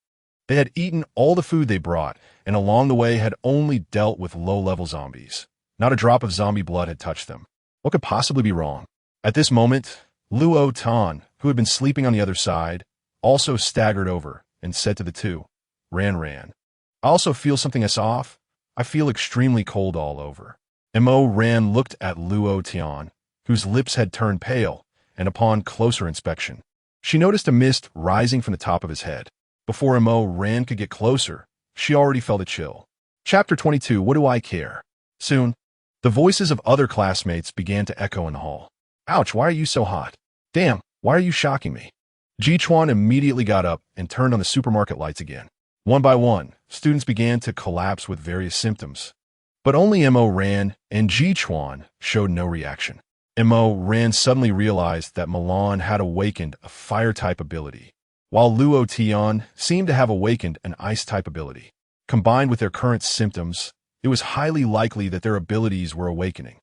They had eaten all the food they brought, and along the way had only dealt with low-level zombies. Not a drop of zombie blood had touched them. What could possibly be wrong? At this moment, Luo Tan, who had been sleeping on the other side, also staggered over and said to the two, Ran. I also feel something is off. I feel extremely cold all over. Mo looked at Luo Tian, whose lips had turned pale, and upon closer inspection, she noticed a mist rising from the top of his head. Before Mo could get closer, she already felt a chill. Chapter 22, What Do I Care? Soon, the voices of other classmates began to echo in the hall. Ouch, why are you so hot? Damn, why are you shocking me? Ji Chuan immediately got up and turned on the supermarket lights again. One by one, students began to collapse with various symptoms. But only Mo and Ji Chuan showed no reaction. Mo suddenly realized that Milan had awakened a fire-type ability, while Luo Tian seemed to have awakened an ice-type ability. Combined with their current symptoms, it was highly likely that their abilities were awakening.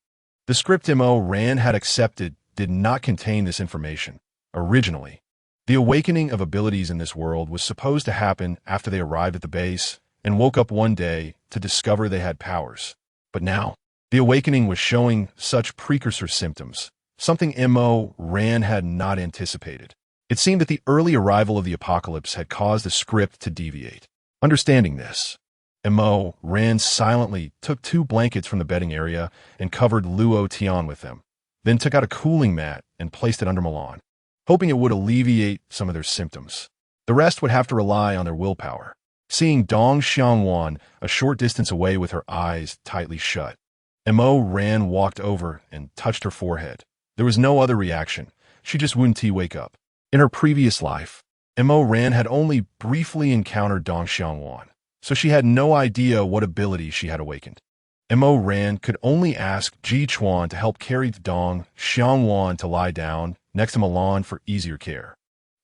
The script Mo had accepted did not contain this information. Originally, the awakening of abilities in this world was supposed to happen after they arrived at the base and woke up one day to discover they had powers. But now, the awakening was showing such precursor symptoms, something Mo had not anticipated. It seemed that the early arrival of the apocalypse had caused the script to deviate. Understanding this, Mo silently took 2 blankets from the bedding area and covered Luo Tian with them, then took out a cooling mat and placed it under Milan, hoping it would alleviate some of their symptoms. The rest would have to rely on their willpower. Seeing Dong Xiangwan a short distance away with her eyes tightly shut, Mo walked over and touched her forehead. There was no other reaction. She just wouldn't wake up. In her previous life, Mo had only briefly encountered Dong Xiangwan, so she had no idea what ability she had awakened. Mo could only ask Ji Chuan to help carry Dong Xiangwan to lie down next to Milan for easier care.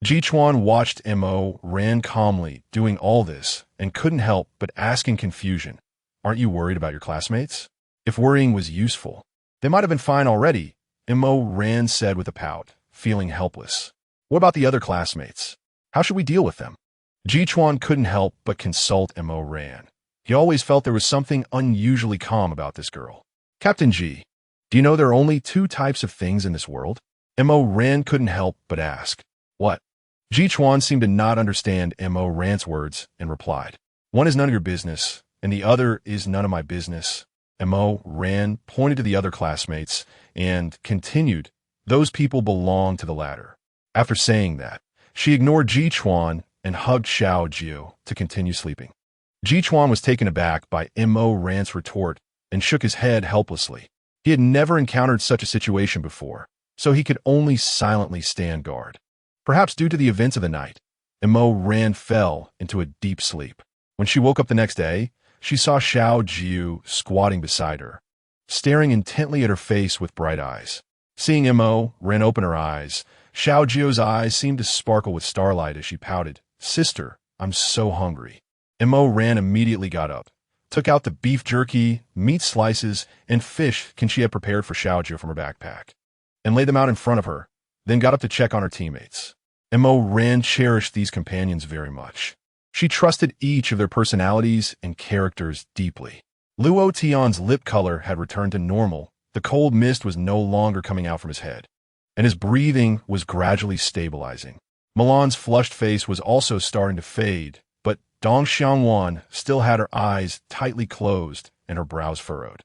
Ji Chuan watched Mo calmly doing all this and couldn't help but ask in confusion, Aren't you worried about your classmates? If worrying was useful, they might have been fine already, Mo said with a pout, feeling helpless. What about the other classmates? How should we deal with them? Ji Chuan couldn't help but consult Mo. He always felt there was something unusually calm about this girl. Captain Ji, do you know there are only 2 types of things in this world? Mo couldn't help but ask. What? Ji Chuan seemed to not understand Mo's words and replied. One is none of your business, and the other is none of my business. Mo pointed to the other classmates and continued, Those people belong to the latter. After saying that, she ignored Ji Chuan and hugged Xiao Jiu to continue sleeping. Ji Chuan was taken aback by Mo's retort and shook his head helplessly. He had never encountered such a situation before, so he could only silently stand guard. Perhaps due to the events of the night, Mo fell into a deep sleep. When she woke up the next day, she saw Xiao Jiu squatting beside her, staring intently at her face with bright eyes. Seeing Mo open her eyes, Xiao Jiu's eyes seemed to sparkle with starlight as she pouted, Sister, I'm so hungry. Mo immediately got up, took out the beef jerky, meat slices, and fish she had prepared for Xiao Jiu from her backpack, and laid them out in front of her, then got up to check on her teammates. Mo cherished these companions very much. She trusted each of their personalities and characters deeply. Luo Tian's lip color had returned to normal. The cold mist was no longer coming out from his head, and his breathing was gradually stabilizing. Milan's flushed face was also starting to fade, but Dong Xiangwan still had her eyes tightly closed and her brows furrowed.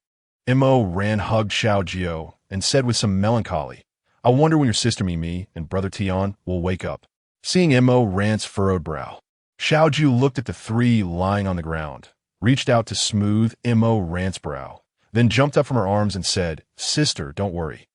Mo hugged Xiao Jiu and said with some melancholy, I wonder when your sister Mimi and brother Tian will wake up. Seeing Mo's furrowed brow, Xiao Jiu looked at the 3 lying on the ground, reached out to smooth Mo's brow, then jumped up from her arms and said, Sister, don't worry.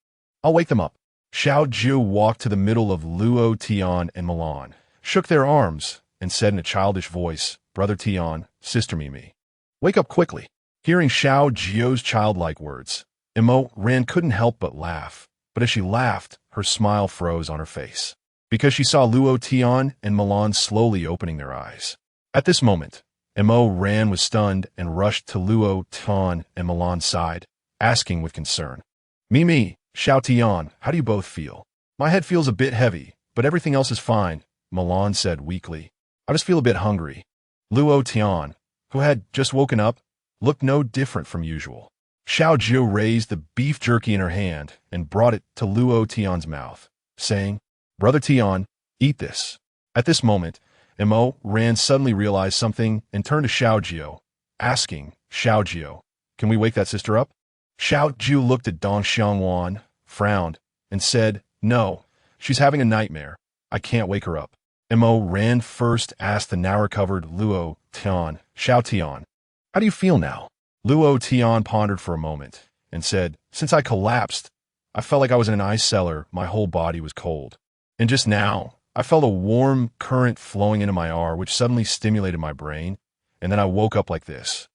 I'll wake them up. Xiao Jiu walked to the middle of Luo Tian and Milan, shook their arms, and said in a childish voice, "Brother Tian, Sister Mimi, wake up quickly." Hearing Xiao Jiu's childlike words, Ran couldn't help but laugh, but as she laughed, her smile froze on her face, because she saw Luo Tian and Milan slowly opening their eyes. At this moment, Ran was stunned and rushed to Luo Tian and Milan's side, asking with concern, "Mimi, Xiao Tian, how do you both feel?" "My head feels a bit heavy, but everything else is fine," Milan said weakly. "I just feel a bit hungry." Luo Tian, who had just woken up, looked no different from usual. Xiao Jiu raised the beef jerky in her hand and brought it to Luo Tian's mouth, saying, "Brother Tian, eat this." At this moment, Ran suddenly realized something and turned to Xiao Jiu, asking, "Xiao Jiu, can we wake that sister up?" Xiao Jiu looked at Dong Xiangwan, frowned, and said, "No, she's having a nightmare. I can't wake her up." Ran first asked the now-recovered Luo Tian, "Xiao Tian, how do you feel now?" Luo Tian pondered for a moment and said, "Since I collapsed, I felt like I was in an ice cellar. My whole body was cold. And just now, I felt a warm current flowing into my arm, which suddenly stimulated my brain, and then I woke up like this."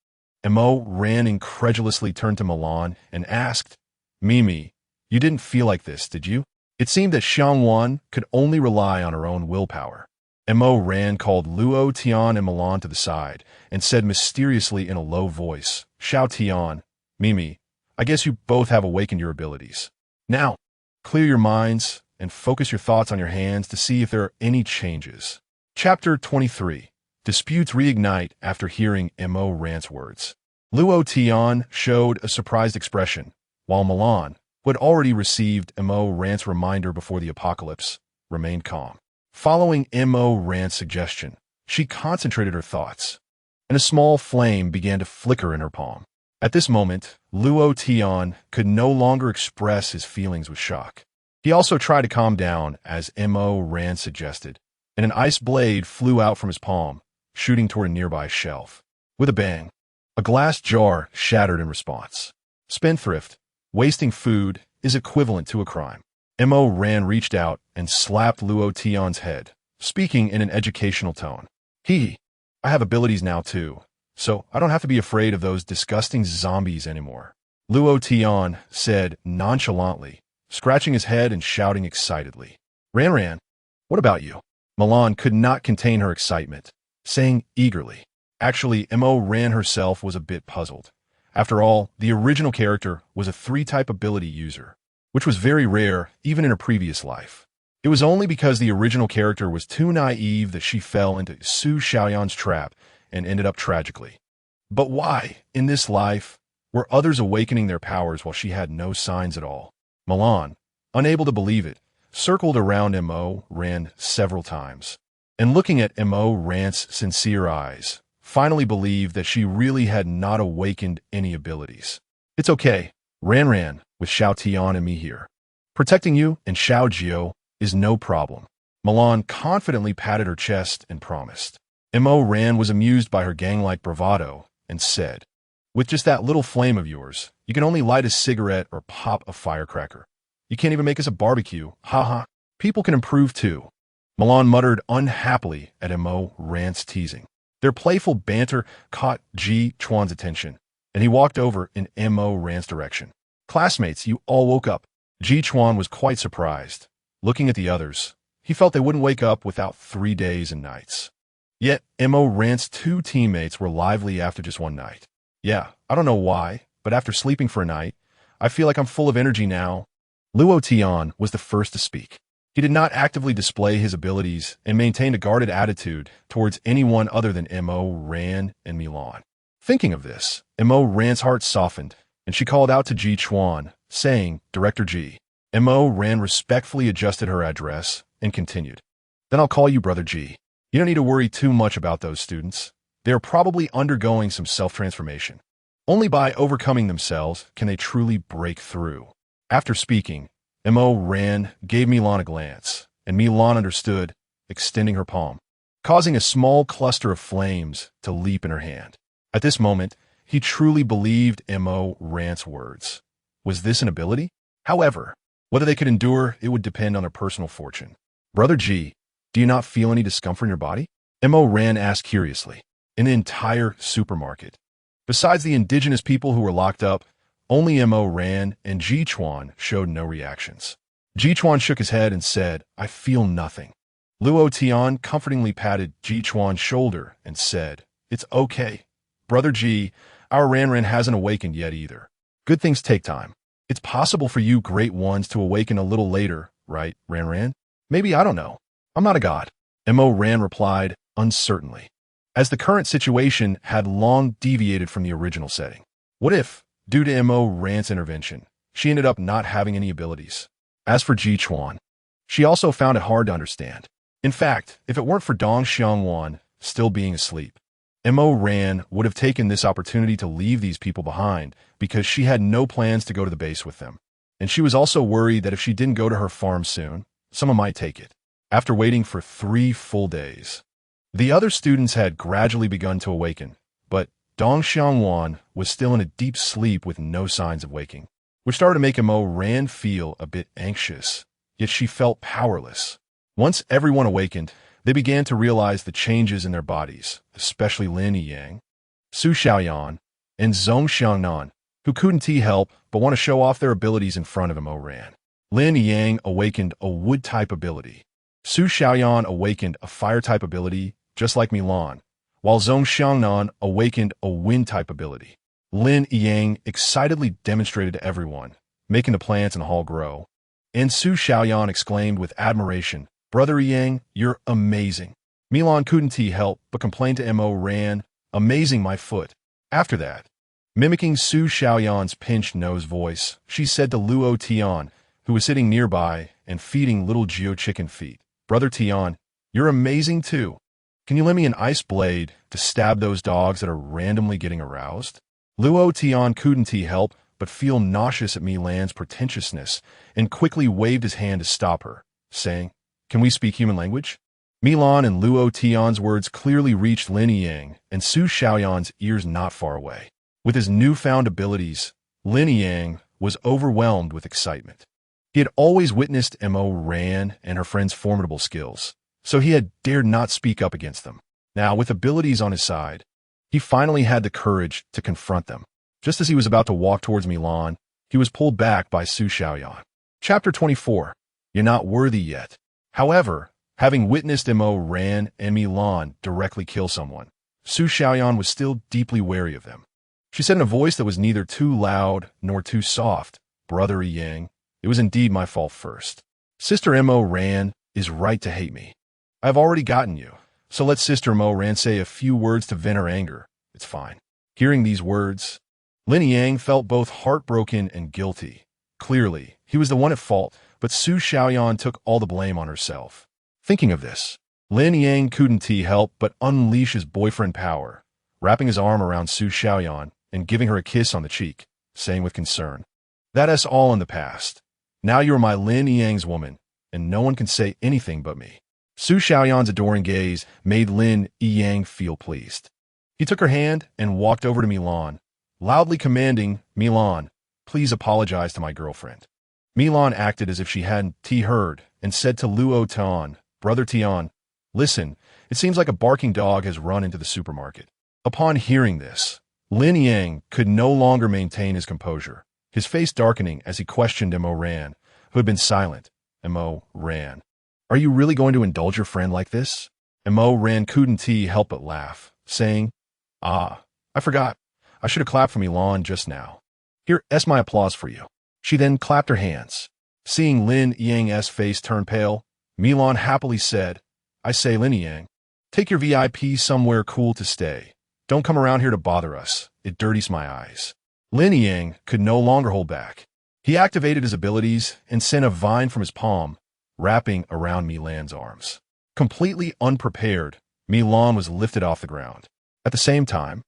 Ran incredulously turned to Milan and asked, "Mimi, you didn't feel like this, did you?" It seemed that Xiangwan could only rely on her own willpower. Ran called Luo Tian and Milan to the side and said mysteriously in a low voice, "Xiao Tian, Mimi, I guess you both have awakened your abilities. Now, clear your minds and focus your thoughts on your hands to see if there are any changes." Chapter 23. Disputes reignite after hearing Ran's words. Luo Tian showed a surprised expression, while Milan, who had already received Ran's reminder before the apocalypse, remained calm. Following Ran's suggestion, she concentrated her thoughts, and a small flame began to flicker in her palm. At this moment, Luo Tian could no longer express his feelings with shock. He also tried to calm down, as Ran suggested, and an ice blade flew out from his palm, shooting toward a nearby shelf. With a bang, a glass jar shattered in response. Spendthrift, wasting food is equivalent to a crime. Ran reached out and slapped Luo Tian's head, speaking in an educational tone. I have abilities now too, so I don't have to be afraid of those disgusting zombies anymore," Luo Tian said nonchalantly, scratching his head and shouting excitedly. Ran, what about you?" Milan could not contain her excitement, saying eagerly. Actually, Ran herself was a bit puzzled. After all, the original character was a 3-type ability user, which was very rare even in her previous life. It was only because the original character was too naive that she fell into Su Xiaoyan's trap and ended up tragically. But why, in this life, were others awakening their powers while she had no signs at all? Milan, unable to believe it, circled around Ran several times, and looking at Ran's sincere eyes, finally believed that she really had not awakened any abilities. "It's okay, Ran, with Xiao Tian and me here. Protecting you and Xiao Jiu is no problem." Milan confidently patted her chest and promised. Ran was amused by her gang-like bravado and said, "With just that little flame of yours, you can only light a cigarette or pop a firecracker. You can't even make us a barbecue, haha. People can improve too." Milan muttered unhappily at Ran's teasing. Their playful banter caught Ji Chuan's attention, and he walked over in Ran's direction. "Classmates, you all woke up." Ji Chuan was quite surprised. Looking at the others, he felt they wouldn't wake up without 3 days and nights. Yet, Ran's 2 teammates were lively after just 1 night. "Yeah, I don't know why, but after sleeping for a night, I feel like I'm full of energy now." Luo Tian was the first to speak. He did not actively display his abilities and maintained a guarded attitude towards anyone other than Ran and Milan. Thinking of this, Ran's heart softened, and she called out to Ji Chuan, saying, "Director Ji." Ran respectfully adjusted her address and continued, "Then I'll call you Brother Ji. You don't need to worry too much about those students. They are probably undergoing some self-transformation. Only by overcoming themselves can they truly break through." After speaking, Ran gave Milan a glance, and Milan understood, extending her palm, causing a small cluster of flames to leap in her hand. At this moment, he truly believed Ran's words. Was this an ability? However, whether they could endure, it would depend on their personal fortune. "Brother G, do you not feel any discomfort in your body?" Mo Ran asked curiously. In an entire supermarket. Besides the indigenous people who were locked up, only Mo Ran and Ji Chuan showed no reactions. Ji Chuan shook his head and said, I feel nothing. Luo Tian comfortingly patted Ji Chuan's shoulder and said, It's okay. Brother Ji, our Ran hasn't awakened yet either. Good things take time. It's possible for you great ones to awaken a little later, right, Ran? Maybe, I don't know. I'm not a god. Mo Ran replied, uncertainly, as the current situation had long deviated from the original setting. What if, due to Mo Ran's intervention, she ended up not having any abilities? As for Ji Chuan, she also found it hard to understand. In fact, if it weren't for Dong Xiangwan still being asleep, Mo Ran would have taken this opportunity to leave these people behind because she had no plans to go to the base with them. And she was also worried that if she didn't go to her farm soon, someone might take it. After waiting for 3 full days, the other students had gradually begun to awaken, but Dong Xiangwan was still in a deep sleep with no signs of waking, which started to make Mo Ran feel a bit anxious, yet she felt powerless. Once everyone awakened, they began to realize the changes in their bodies, especially Lin Yang, Su Xiaoyan, and Zhong Xiangnan, who couldn't help but want to show off their abilities in front of Mo Ran. Lin Yang awakened a wood-type ability. Su Xiaoyan awakened a fire-type ability, just like Milan, while Zhong Xiangnan awakened a wind-type ability. Lin Yang excitedly demonstrated to everyone, making the plants in the hall grow. And Su Xiaoyan exclaimed with admiration, Brother Yang, you're amazing. Milan couldn't help but complain to Mo Ran, amazing my foot. After that, mimicking Su Xiaoyan's pinched nose voice, she said to Luo Tian, who was sitting nearby and feeding little Jiu chicken feet, Brother Tian, you're amazing too. Can you lend me an ice blade to stab those dogs that are randomly getting aroused? Luo Tian couldn't help but feel nauseous at Milan's pretentiousness and quickly waved his hand to stop her, saying, Can we speak human language? Milan and Luo Tian's words clearly reached Lin Yang and Su Xiaoyan's ears not far away. With his newfound abilities, Lin Yang was overwhelmed with excitement. He had always witnessed Mo Ran and her friend's formidable skills, so he had dared not speak up against them. Now, with abilities on his side, he finally had the courage to confront them. Just as he was about to walk towards Milan, he was pulled back by Su Xiaoyan. Chapter 24. You're not worthy yet. However, having witnessed Mo Ran and Milan directly kill someone, Su Xiaoyan was still deeply wary of them. She said in a voice that was neither too loud nor too soft, Brother Yang, it was indeed my fault first. Sister Mo Ran is right to hate me. I've already gotten you, so let Sister Mo Ran say a few words to vent her anger. It's fine. Hearing these words, Lin Yang felt both heartbroken and guilty. Clearly, he was the one at fault, but Su Xiaoyan took all the blame on herself. Thinking of this, Lin Yang couldn't help but unleash his boyfriend power, wrapping his arm around Su Xiaoyan and giving her a kiss on the cheek, saying with concern, That's all in the past. Now you're my Lin Yang's woman, and no one can say anything but me. Su Xiaoyan's adoring gaze made Lin Yang feel pleased. He took her hand and walked over to Milan, loudly commanding, Milan, please apologize to my girlfriend. Milan acted as if she hadn't heard and said to Luo Tian, Brother Tian, listen, it seems like a barking dog has run into the supermarket. Upon hearing this, Lin Yang could no longer maintain his composure, his face darkening as he questioned Mo Ran, who had been silent. Mo Ran, are you really going to indulge your friend like this? Mo Ran couldn't help but laugh, saying, I forgot. I should have clapped for Milan just now. Here's my applause for you. She then clapped her hands. Seeing Lin Yang's face turn pale, Milan happily said, I say, Lin Yang, take your VIP somewhere cool to stay. Don't come around here to bother us. It dirties my eyes. Lin Yang could no longer hold back. He activated his abilities and sent a vine from his palm, wrapping around Milan's arms. Completely unprepared, Milan was lifted off the ground. At the same time,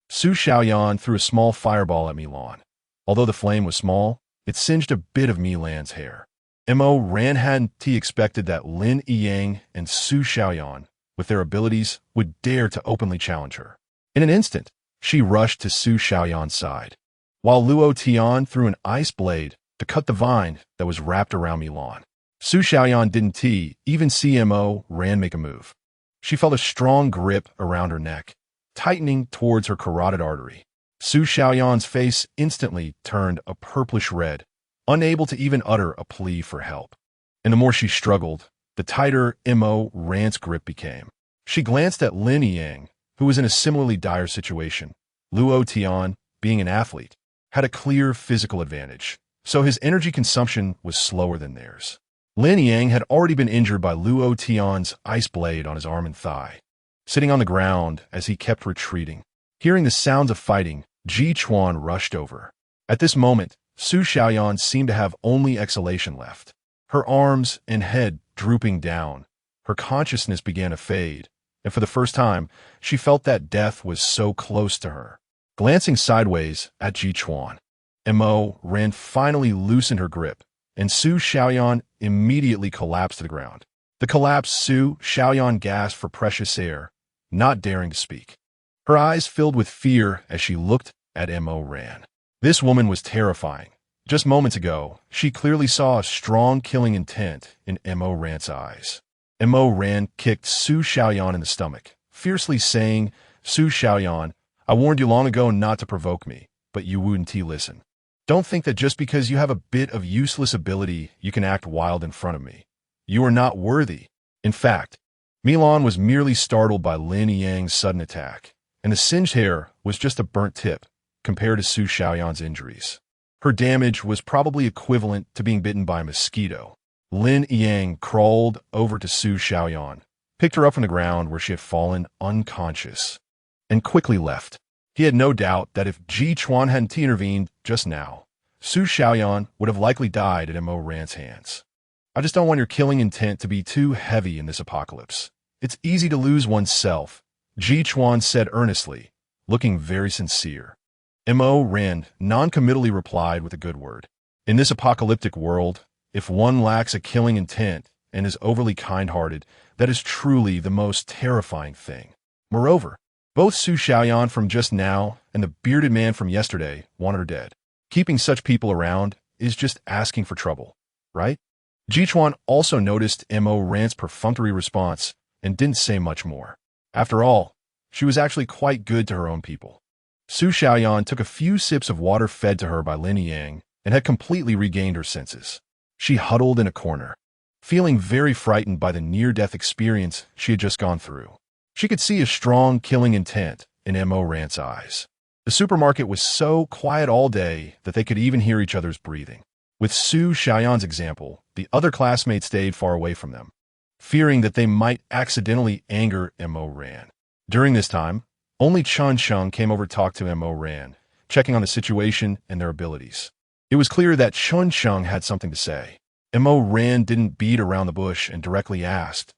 Su Xiaoyan threw a small fireball at Milan. Although the flame was small, it singed a bit of Milan's hair. Mo Ran hadn't expected that Lin Yang and Su Xiaoyan, with their abilities, would dare to openly challenge her. In an instant, she rushed to Su Xiaoyan's side, while Luo Tian threw an ice blade to cut the vine that was wrapped around Milan. Su Xiaoyan didn't even see Mo Ran make a move. She felt a strong grip around her neck, tightening towards her carotid artery. Su Xiaoyan's face instantly turned a purplish red, unable to even utter a plea for help. And the more she struggled, the tighter Ran's grip became. She glanced at Lin Yang, who was in a similarly dire situation. Luo Tian, being an athlete, had a clear physical advantage, so his energy consumption was slower than theirs. Lin Yang had already been injured by Luo Tian's ice blade on his arm and thigh. Sitting on the ground as he kept retreating, hearing the sounds of fighting, Ji Chuan rushed over. At this moment, Su Xiaoyan seemed to have only exhalation left. Her arms and head drooping down, her consciousness began to fade, and for the first time, she felt that death was so close to her. Glancing sideways at Ji Chuan, Ran finally loosened her grip, and Su Xiaoyan immediately collapsed to the ground. The collapsed Su Xiaoyan gasped for precious air, not daring to speak. Her eyes filled with fear as she looked at Ran. This woman was terrifying. Just moments ago, she clearly saw a strong killing intent in Ran's eyes. Ran kicked Su Xiaoyan in the stomach, fiercely saying, "Su Xiaoyan, I warned you long ago not to provoke me, but you wouldn't listen. Don't think that just because you have a bit of useless ability, you can act wild in front of me. You are not worthy." In fact, Milan was merely startled by Lin Yang's sudden attack, and the singed hair was just a burnt tip compared to Su Xiaoyan's injuries. Her damage was probably equivalent to being bitten by a mosquito. Lin Yang crawled over to Su Xiaoyan, picked her up from the ground where she had fallen unconscious, and quickly left. He had no doubt that if Ji Chuan hadn't intervened just now, Su Xiaoyan would have likely died at Ran's hands. "I just don't want your killing intent to be too heavy in this apocalypse. It's easy to lose oneself," Ji Chuan said earnestly, looking very sincere. Ran non-committally replied with a good word. In this apocalyptic world, if one lacks a killing intent and is overly kind-hearted, that is truly the most terrifying thing. Moreover, both Su Xiaoyan from just now and the bearded man from yesterday wanted her dead. Keeping such people around is just asking for trouble, right? Ji Chuan also noticed Ran's perfunctory response and didn't say much more. After all, she was actually quite good to her own people. Su Xiaoyan took a few sips of water fed to her by Lin Yang and had completely regained her senses. She huddled in a corner, feeling very frightened by the near-death experience she had just gone through. She could see a strong killing intent in Ran's eyes. The supermarket was so quiet all day that they could even hear each other's breathing. With Su Xiaoyan's example, the other classmates stayed far away from them, fearing that they might accidentally anger Ran. During this time, only Chun Sheng came over to talk to Ran, checking on the situation and their abilities. It was clear that Chun Sheng had something to say. Ran didn't beat around the bush and directly asked,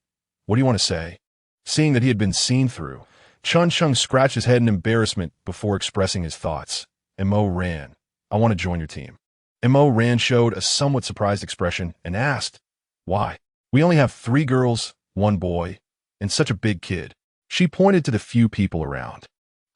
"What do you want to say?" Seeing that he had been seen through, Chun Sheng scratched his head in embarrassment before expressing his thoughts. "Ran, I want to join your team." Ran showed a somewhat surprised expression and asked, "Why? We only have 3 girls, 1 boy, and such a big kid." She pointed to the few people around.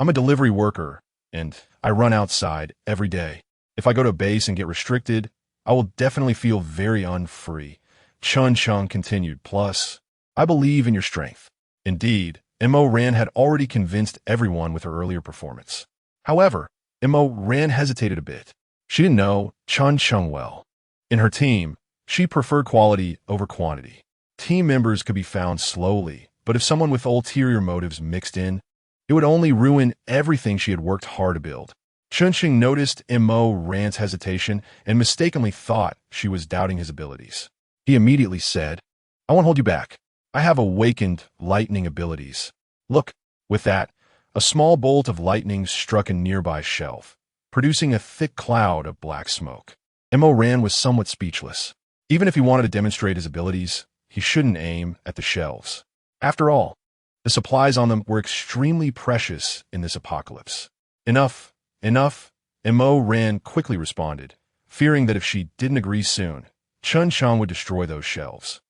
"I'm a delivery worker, and I run outside every day. If I go to base and get restricted, I will definitely feel very unfree." Chun Sheng continued, "Plus, I believe in your strength." Indeed, Ran had already convinced everyone with her earlier performance. However, Ran hesitated a bit. She didn't know Chun Sheng well. In her team, she preferred quality over quantity. Team members could be found slowly, but if someone with ulterior motives mixed in, it would only ruin everything she had worked hard to build. Chun Sheng noticed Ran's hesitation and mistakenly thought she was doubting his abilities. He immediately said, "I won't hold you back. I have awakened lightning abilities. Look." With that, a small bolt of lightning struck a nearby shelf, producing a thick cloud of black smoke. Ran was somewhat speechless. Even if he wanted to demonstrate his abilities, he shouldn't aim at the shelves. After all, the supplies on them were extremely precious in this apocalypse. "Enough, enough," Ran quickly responded, fearing that if she didn't agree soon, Chun Sheng would destroy those shelves.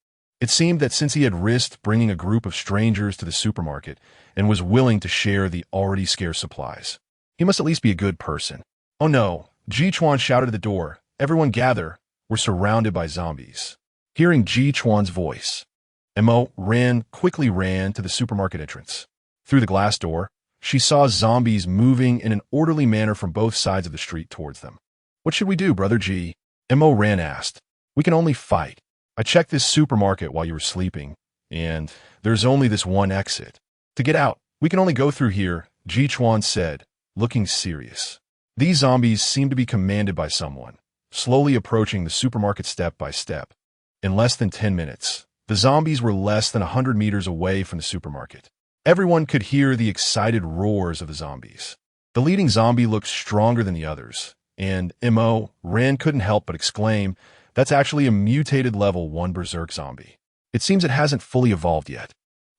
It seemed that since he had risked bringing a group of strangers to the supermarket and was willing to share the already scarce supplies, he must at least be a good person. "Oh no," Ji Chuan shouted at the door. "Everyone gather, we're surrounded by zombies." Hearing Ji Chuan's voice, Mo quickly ran to the supermarket entrance. Through the glass door, she saw zombies moving in an orderly manner from both sides of the street towards them. "What should we do, Brother G?" Mo asked. "We can only fight. I checked this supermarket while you were sleeping, and there's only this one exit. To get out, we can only go through here," Jichuan said, looking serious. These zombies seemed to be commanded by someone, slowly approaching the supermarket step by step. In less than 10 minutes, the zombies were less than 100 meters away from the supermarket. Everyone could hear the excited roars of the zombies. The leading zombie looked stronger than the others, and Mo couldn't help but exclaim, "That's actually a mutated level 1 berserk zombie. It seems it hasn't fully evolved yet."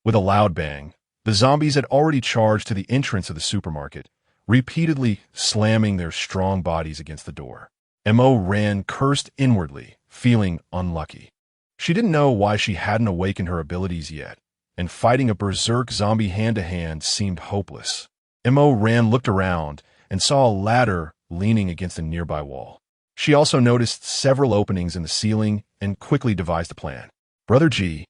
With a loud bang, the zombies had already charged to the entrance of the supermarket, repeatedly slamming their strong bodies against the door. Mo cursed inwardly, feeling unlucky. She didn't know why she hadn't awakened her abilities yet, and fighting a berserk zombie hand-to-hand seemed hopeless. Mo looked around and saw a ladder leaning against a nearby wall. She also noticed several openings in the ceiling and quickly devised a plan. "Brother G,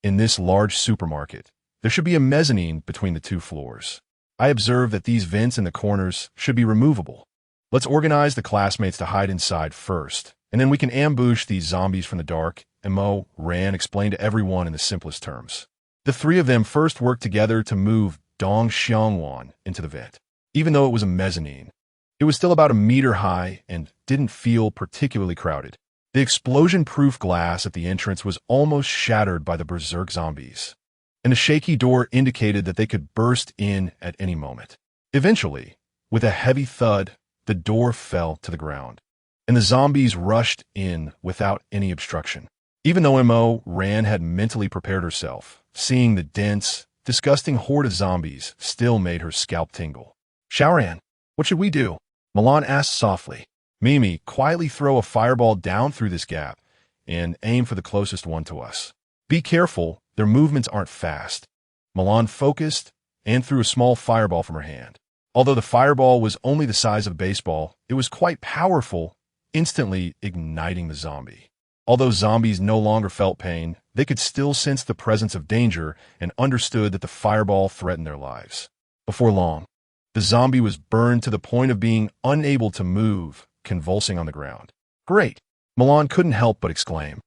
in this large supermarket, there should be a mezzanine between the 2 floors. I observed that these vents in the corners should be removable. Let's organize the classmates to hide inside first, and then we can ambush these zombies from the dark," Mo explained to everyone in the simplest terms. The 3 of them first worked together to move Dong Xiangwan into the vent. Even though it was a mezzanine, it was still about a meter high and didn't feel particularly crowded. The explosion-proof glass at the entrance was almost shattered by the berserk zombies, and a shaky door indicated that they could burst in at any moment. Eventually, with a heavy thud, the door fell to the ground, and the zombies rushed in without any obstruction. Even though Mo had mentally prepared herself, seeing the dense, disgusting horde of zombies still made her scalp tingle. "Xiaoran, what should we do?" Milan asked softly. "Mimi, quietly throw a fireball down through this gap and aim for the closest one to us. Be careful, their movements aren't fast." Milan focused and threw a small fireball from her hand. Although the fireball was only the size of a baseball, it was quite powerful, instantly igniting the zombie. Although zombies no longer felt pain, they could still sense the presence of danger and understood that the fireball threatened their lives. Before long, the zombie was burned to the point of being unable to move, convulsing on the ground. "Great!" Milan couldn't help but exclaim.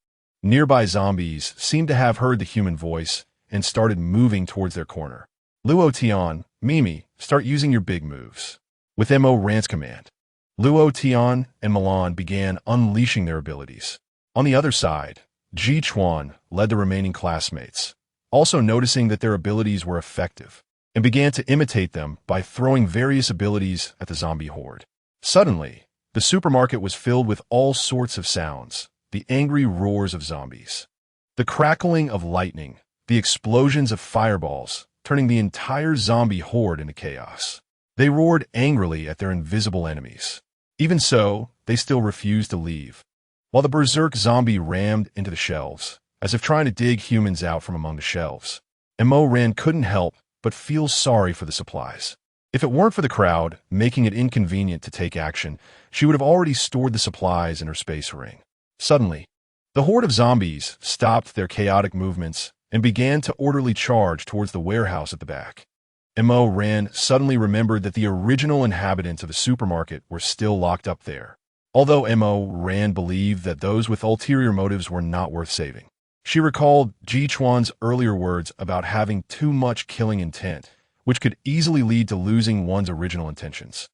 Nearby zombies seemed to have heard the human voice and started moving towards their corner. "Luo Tian, Mimi, start using your big moves." With Mo's command, Luo Tian and Milan began unleashing their abilities. On the other side, Jichuan led the remaining classmates, also noticing that their abilities were effective, and began to imitate them by throwing various abilities at the zombie horde. Suddenly, the supermarket was filled with all sorts of sounds, the angry roars of zombies, the crackling of lightning, the explosions of fireballs, turning the entire zombie horde into chaos. They roared angrily at their invisible enemies. Even so, they still refused to leave, while the berserk zombie rammed into the shelves, as if trying to dig humans out from among the shelves. Mo couldn't help but feel sorry for the supplies. If it weren't for the crowd making it inconvenient to take action, she would have already stored the supplies in her space ring. Suddenly, the horde of zombies stopped their chaotic movements and began to orderly charge towards the warehouse at the back. Mo suddenly remembered that the original inhabitants of the supermarket were still locked up there. Although Mo believed that those with ulterior motives were not worth saving. She recalled Jichuan's earlier words about having too much killing intent, which could easily lead to losing one's original intentions.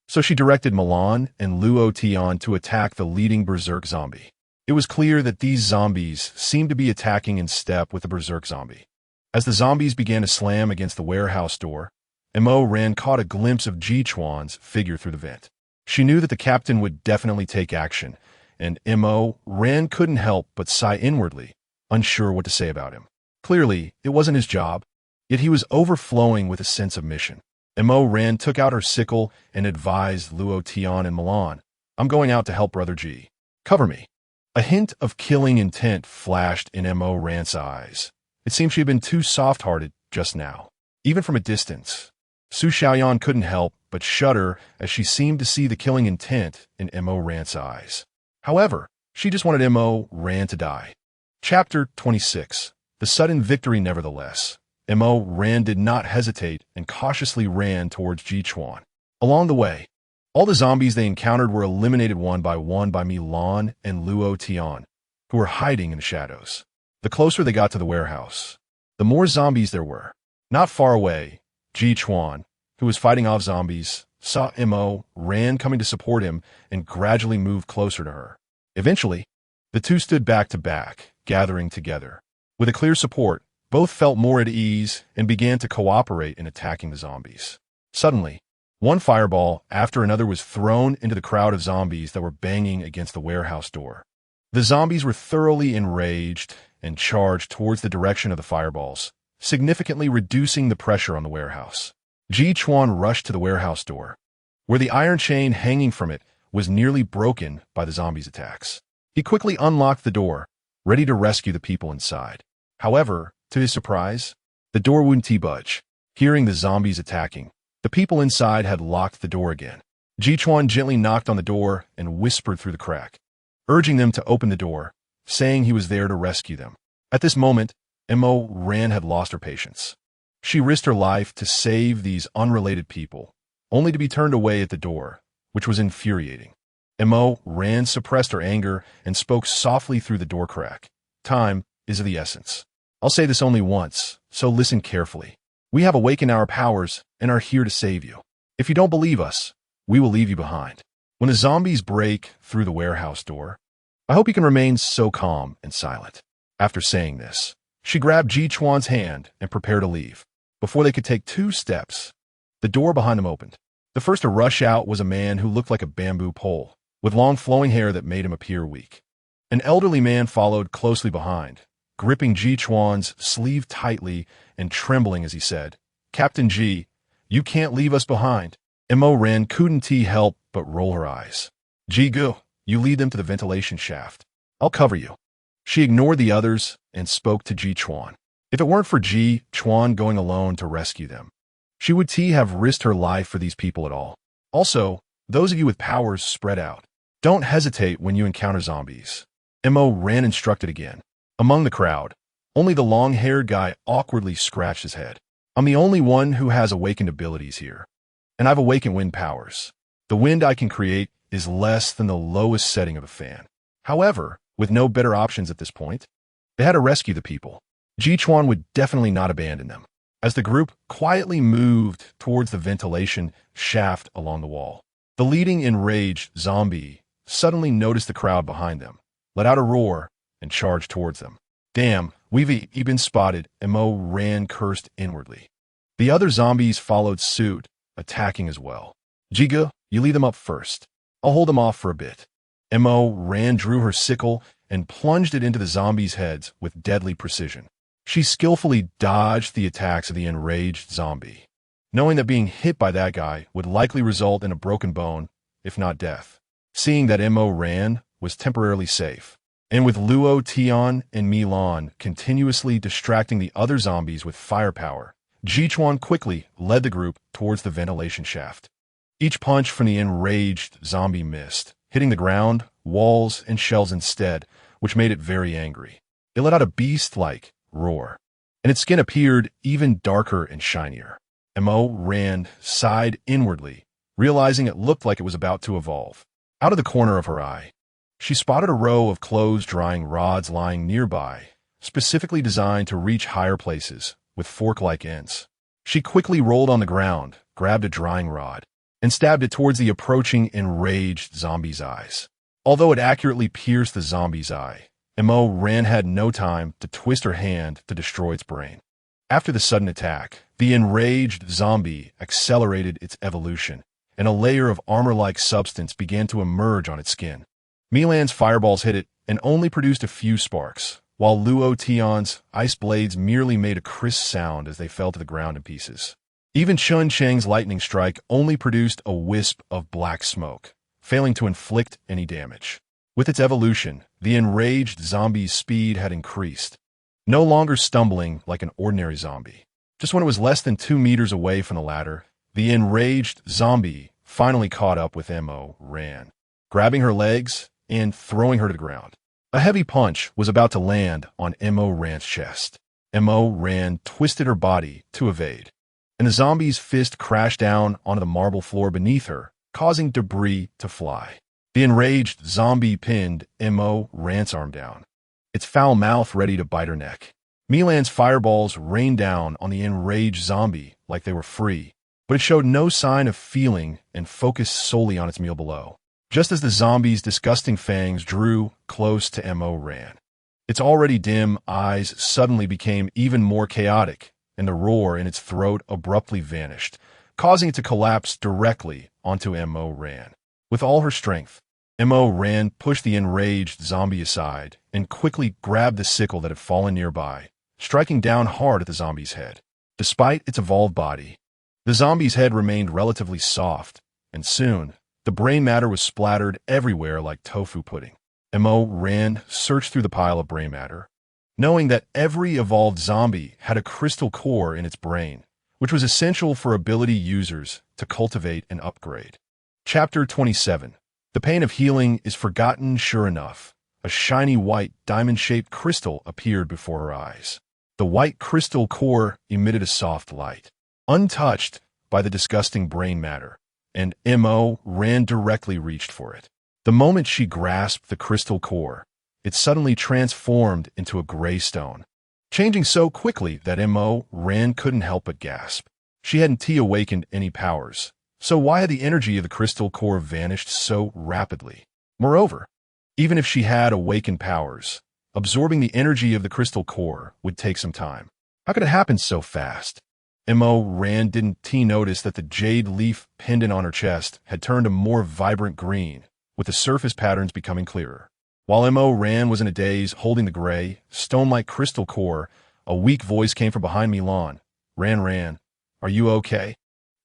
So she directed Milan and Luo Tian to attack the leading berserk zombie. It was clear that these zombies seemed to be attacking in step with the berserk zombie. As the zombies began to slam against the warehouse door, Mo caught a glimpse of Jichuan's figure through the vent. She knew that the captain would definitely take action, and Mo couldn't help but sigh inwardly, unsure what to say about him. Clearly, it wasn't his job, yet he was overflowing with a sense of mission. Mo took out her sickle and advised Luo Tian and Milan, "I'm going out to help Brother G. Cover me." A hint of killing intent flashed in Mo's eyes. It seemed she had been too soft-hearted just now. Even from a distance, Su Xiaoyan couldn't help but shudder as she seemed to see the killing intent in Mo's eyes. However, she just wanted Mo to die. Chapter 26. the sudden victory nevertheless. Mo Ran did not hesitate and cautiously ran towards Jichuan. Along the way, all the zombies they encountered were eliminated one by Mi Lan and Luo Tian, who were hiding in the shadows. The closer they got to the warehouse, the more zombies there were. Not far away, Jichuan, who was fighting off zombies, saw Mo Ran coming to support him and gradually moved closer to her. Eventually, the two stood back to back, gathering together. With a clear support, both felt more at ease and began to cooperate in attacking the zombies. Suddenly, one fireball after another was thrown into the crowd of zombies that were banging against the warehouse door. The zombies were thoroughly enraged and charged towards the direction of the fireballs, significantly reducing the pressure on the warehouse. Jichuan rushed to the warehouse door, where the iron chain hanging from it was nearly broken by the zombies' attacks. He quickly unlocked the door, ready to rescue the people inside. However, to his surprise, the door wouldn't budge. Hearing the zombies attacking, the people inside had locked the door again. Jichuan gently knocked on the door and whispered through the crack, urging them to open the door, saying he was there to rescue them. At this moment, Mo Ran had lost her patience. She risked her life to save these unrelated people, only to be turned away at the door, which was infuriating. Mo Ran suppressed her anger and spoke softly through the door crack. Time is of the essence. I'll say this only once, so listen carefully. We have awakened our powers and are here to save you. If you don't believe us, we will leave you behind. When the zombies break through the warehouse door, I hope you can remain so calm and silent. After saying this, she grabbed Jichuan's hand and prepared to leave. Before they could take 2 steps, the door behind them opened. The first to rush out was a man who looked like a bamboo pole, with long flowing hair that made him appear weak. An elderly man followed closely behind, gripping Jichuan's sleeve tightly and trembling as he said, "Captain Ji, you can't leave us behind." Mo Ran couldn't help but roll her eyes. "Ji Gu, you lead them to the ventilation shaft. I'll cover you." She ignored the others and spoke to Jichuan. If it weren't for Jichuan going alone to rescue them, she would have risked her life for these people at all. Also, those of you with powers spread out. Don't hesitate when you encounter zombies. Mo Ran instructed again. Among the crowd, only the long-haired guy awkwardly scratched his head. "I'm the only one who has awakened abilities here, and I've awakened wind powers. The wind I can create is less than the lowest setting of a fan." However, with no better options at this point, they had to rescue the people. Jichuan would definitely not abandon them. As the group quietly moved towards the ventilation shaft along the wall, the leading enraged zombie suddenly noticed the crowd behind them, let out a roar, and charged towards them. "Damn, we've been spotted," Mo Ran cursed inwardly. The other zombies followed suit, attacking as well. "Jiga, you lead them up first. I'll hold them off for a bit." Mo Ran drew her sickle and plunged it into the zombies' heads with deadly precision. She skillfully dodged the attacks of the enraged zombie, knowing that being hit by that guy would likely result in a broken bone, if not death. Seeing that Mo Ran was temporarily safe, and with Luo Tian and Mi Lan continuously distracting the other zombies with firepower, Jichuan quickly led the group towards the ventilation shaft. Each punch from the enraged zombie missed, hitting the ground, walls, and shells instead, which made it very angry. It let out a beast-like roar, and its skin appeared even darker and shinier. Mo Ran sighed inwardly, realizing it looked like it was about to evolve. Out of the corner of her eye, she spotted a row of clothes-drying rods lying nearby, specifically designed to reach higher places, with fork-like ends. She quickly rolled on the ground, grabbed a drying rod, and stabbed it towards the approaching enraged zombie's eyes. Although it accurately pierced the zombie's eye, Mo Ran had no time to twist her hand to destroy its brain. After the sudden attack, the enraged zombie accelerated its evolution, and a layer of armor-like substance began to emerge on its skin. Milan's fireballs hit it and only produced a few sparks, while Luo Tian's ice blades merely made a crisp sound as they fell to the ground in pieces. Even Chun Cheng's lightning strike only produced a wisp of black smoke, failing to inflict any damage. With its evolution, the enraged zombie's speed had increased, no longer stumbling like an ordinary zombie. Just when it was less than 2 meters away from the ladder, the enraged zombie finally caught up with Mo Ran, grabbing her legs and throwing her to the ground. A heavy punch was about to land on Mo Ran's chest. Mo ran, twisted her body to evade, and the zombie's fist crashed down onto the marble floor beneath her, causing debris to fly. The enraged zombie pinned Mo Ran's arm down, its foul mouth ready to bite her neck. Milan's fireballs rained down on the enraged zombie like they were free, but it showed no sign of feeling and focused solely on its meal below. Just as the zombie's disgusting fangs drew close to Mo Ran, its already dim eyes suddenly became even more chaotic, and the roar in its throat abruptly vanished, causing it to collapse directly onto Mo Ran. With all her strength, Mo Ran pushed the enraged zombie aside and quickly grabbed the sickle that had fallen nearby, striking down hard at the zombie's head. Despite its evolved body, the zombie's head remained relatively soft, and soon, the brain matter was splattered everywhere like tofu pudding. Mo Ran searched through the pile of brain matter, knowing that every evolved zombie had a crystal core in its brain, which was essential for ability users to cultivate and upgrade. Chapter 27. The pain of healing is forgotten. Sure enough, a shiny white diamond-shaped crystal appeared before her eyes. The white crystal core emitted a soft light, untouched by the disgusting brain matter, and Mo Ran directly reached for it. The moment she grasped the crystal core, it suddenly transformed into a gray stone, changing so quickly that Mo Ran couldn't help but gasp. She hadn't awakened any powers, so why had the energy of the crystal core vanished so rapidly? Moreover, even if she had awakened powers, absorbing the energy of the crystal core would take some time. How could it happen so fast? Mo Ran didn't notice that the jade leaf pendant on her chest had turned a more vibrant green, with the surface patterns becoming clearer. While Mo Ran was in a daze holding the gray, stone-like crystal core, a weak voice came from behind Milan. Ran, are you okay?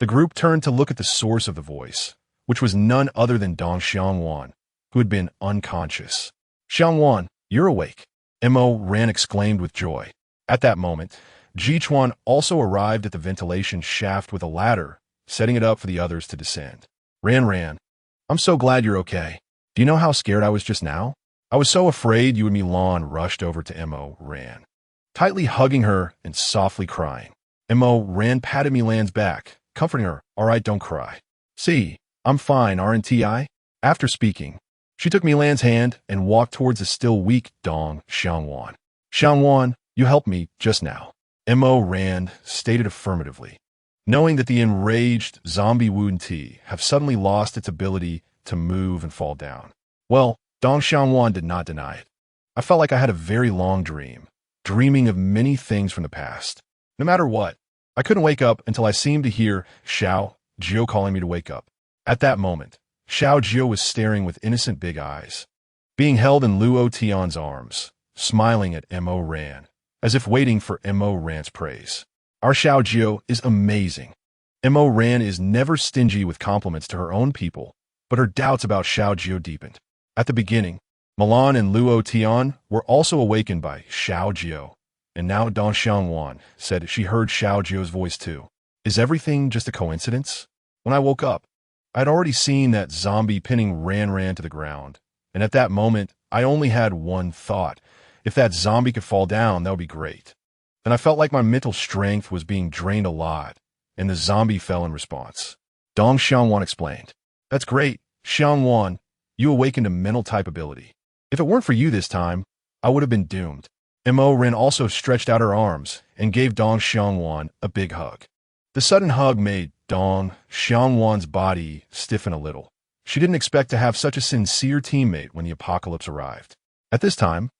The group turned to look at the source of the voice, which was none other than Dong Xiangwan, who had been unconscious. Xiangwan, you're awake, Mo Ran exclaimed with joy. At that moment, Jichuan also arrived at the ventilation shaft with a ladder, setting it up for the others to descend. Ran, I'm so glad you're okay. Do you know how scared I was just now? I was so afraid you and Milan rushed over to Mo Ran, tightly hugging her and softly crying. Mo Ran patted Milan's back, comforting her. All right, don't cry. See, I'm fine, aren't I? After speaking, she took Milan's hand and walked towards the still weak Dong Xiangwan. Xiangwan, you helped me just now, Mo Ran stated affirmatively, knowing that the enraged zombie Wu Ti have suddenly lost its ability to move and fall down. Well, Dong Xiangwan did not deny it. I felt like I had a very long dream, dreaming of many things from the past. No matter what, I couldn't wake up until I seemed to hear Xiao Jiu calling me to wake up. At that moment, Xiao Jiu was staring with innocent big eyes, being held in Luo Tian's arms, smiling at Mo Ran, as if waiting for Mo Ran's praise. Our Xiao Jiu is amazing. Mo Ran is never stingy with compliments to her own people, but her doubts about Xiao Jiu deepened. At the beginning, Milan and Luo Tian were also awakened by Xiao Jiu, and now Dong Xiangwan said she heard Xiao Jiu's voice too. Is everything just a coincidence? When I woke up, I'd already seen that zombie pinning Ran to the ground, and at that moment, I only had one thought. If that zombie could fall down, that would be great. Then I felt like my mental strength was being drained a lot, and the zombie fell in response. Dong Xiangwan explained. That's great, Xiangwan. You awakened a mental type ability. If it weren't for you this time, I would have been doomed. Mo Ran also stretched out her arms and gave Dong Xiangwan a big hug. The sudden hug made Dong Xiangwan's body stiffen a little. She didn't expect to have such a sincere teammate when the apocalypse arrived. At this time,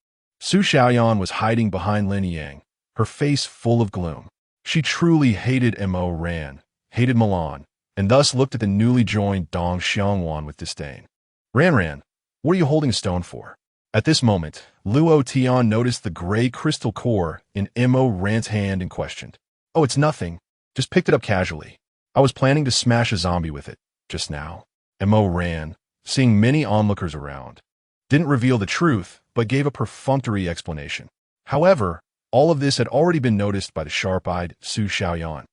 Su Xiaoyan was hiding behind Lin Yang, her face full of gloom. She truly hated Mo Ran, hated Milan, and thus looked at the newly joined Dong Xiangwan with disdain. Ran, what are you holding a stone for? At this moment, Luo Tian noticed the gray crystal core in Mo Ran's hand and questioned. Oh, it's nothing. Just picked it up casually. I was planning to smash a zombie with it, just now. Mo Ran, seeing many onlookers around, didn't reveal the truth, but gave a perfunctory explanation. However, all of this had already been noticed by the sharp-eyed Su Xiaoyan,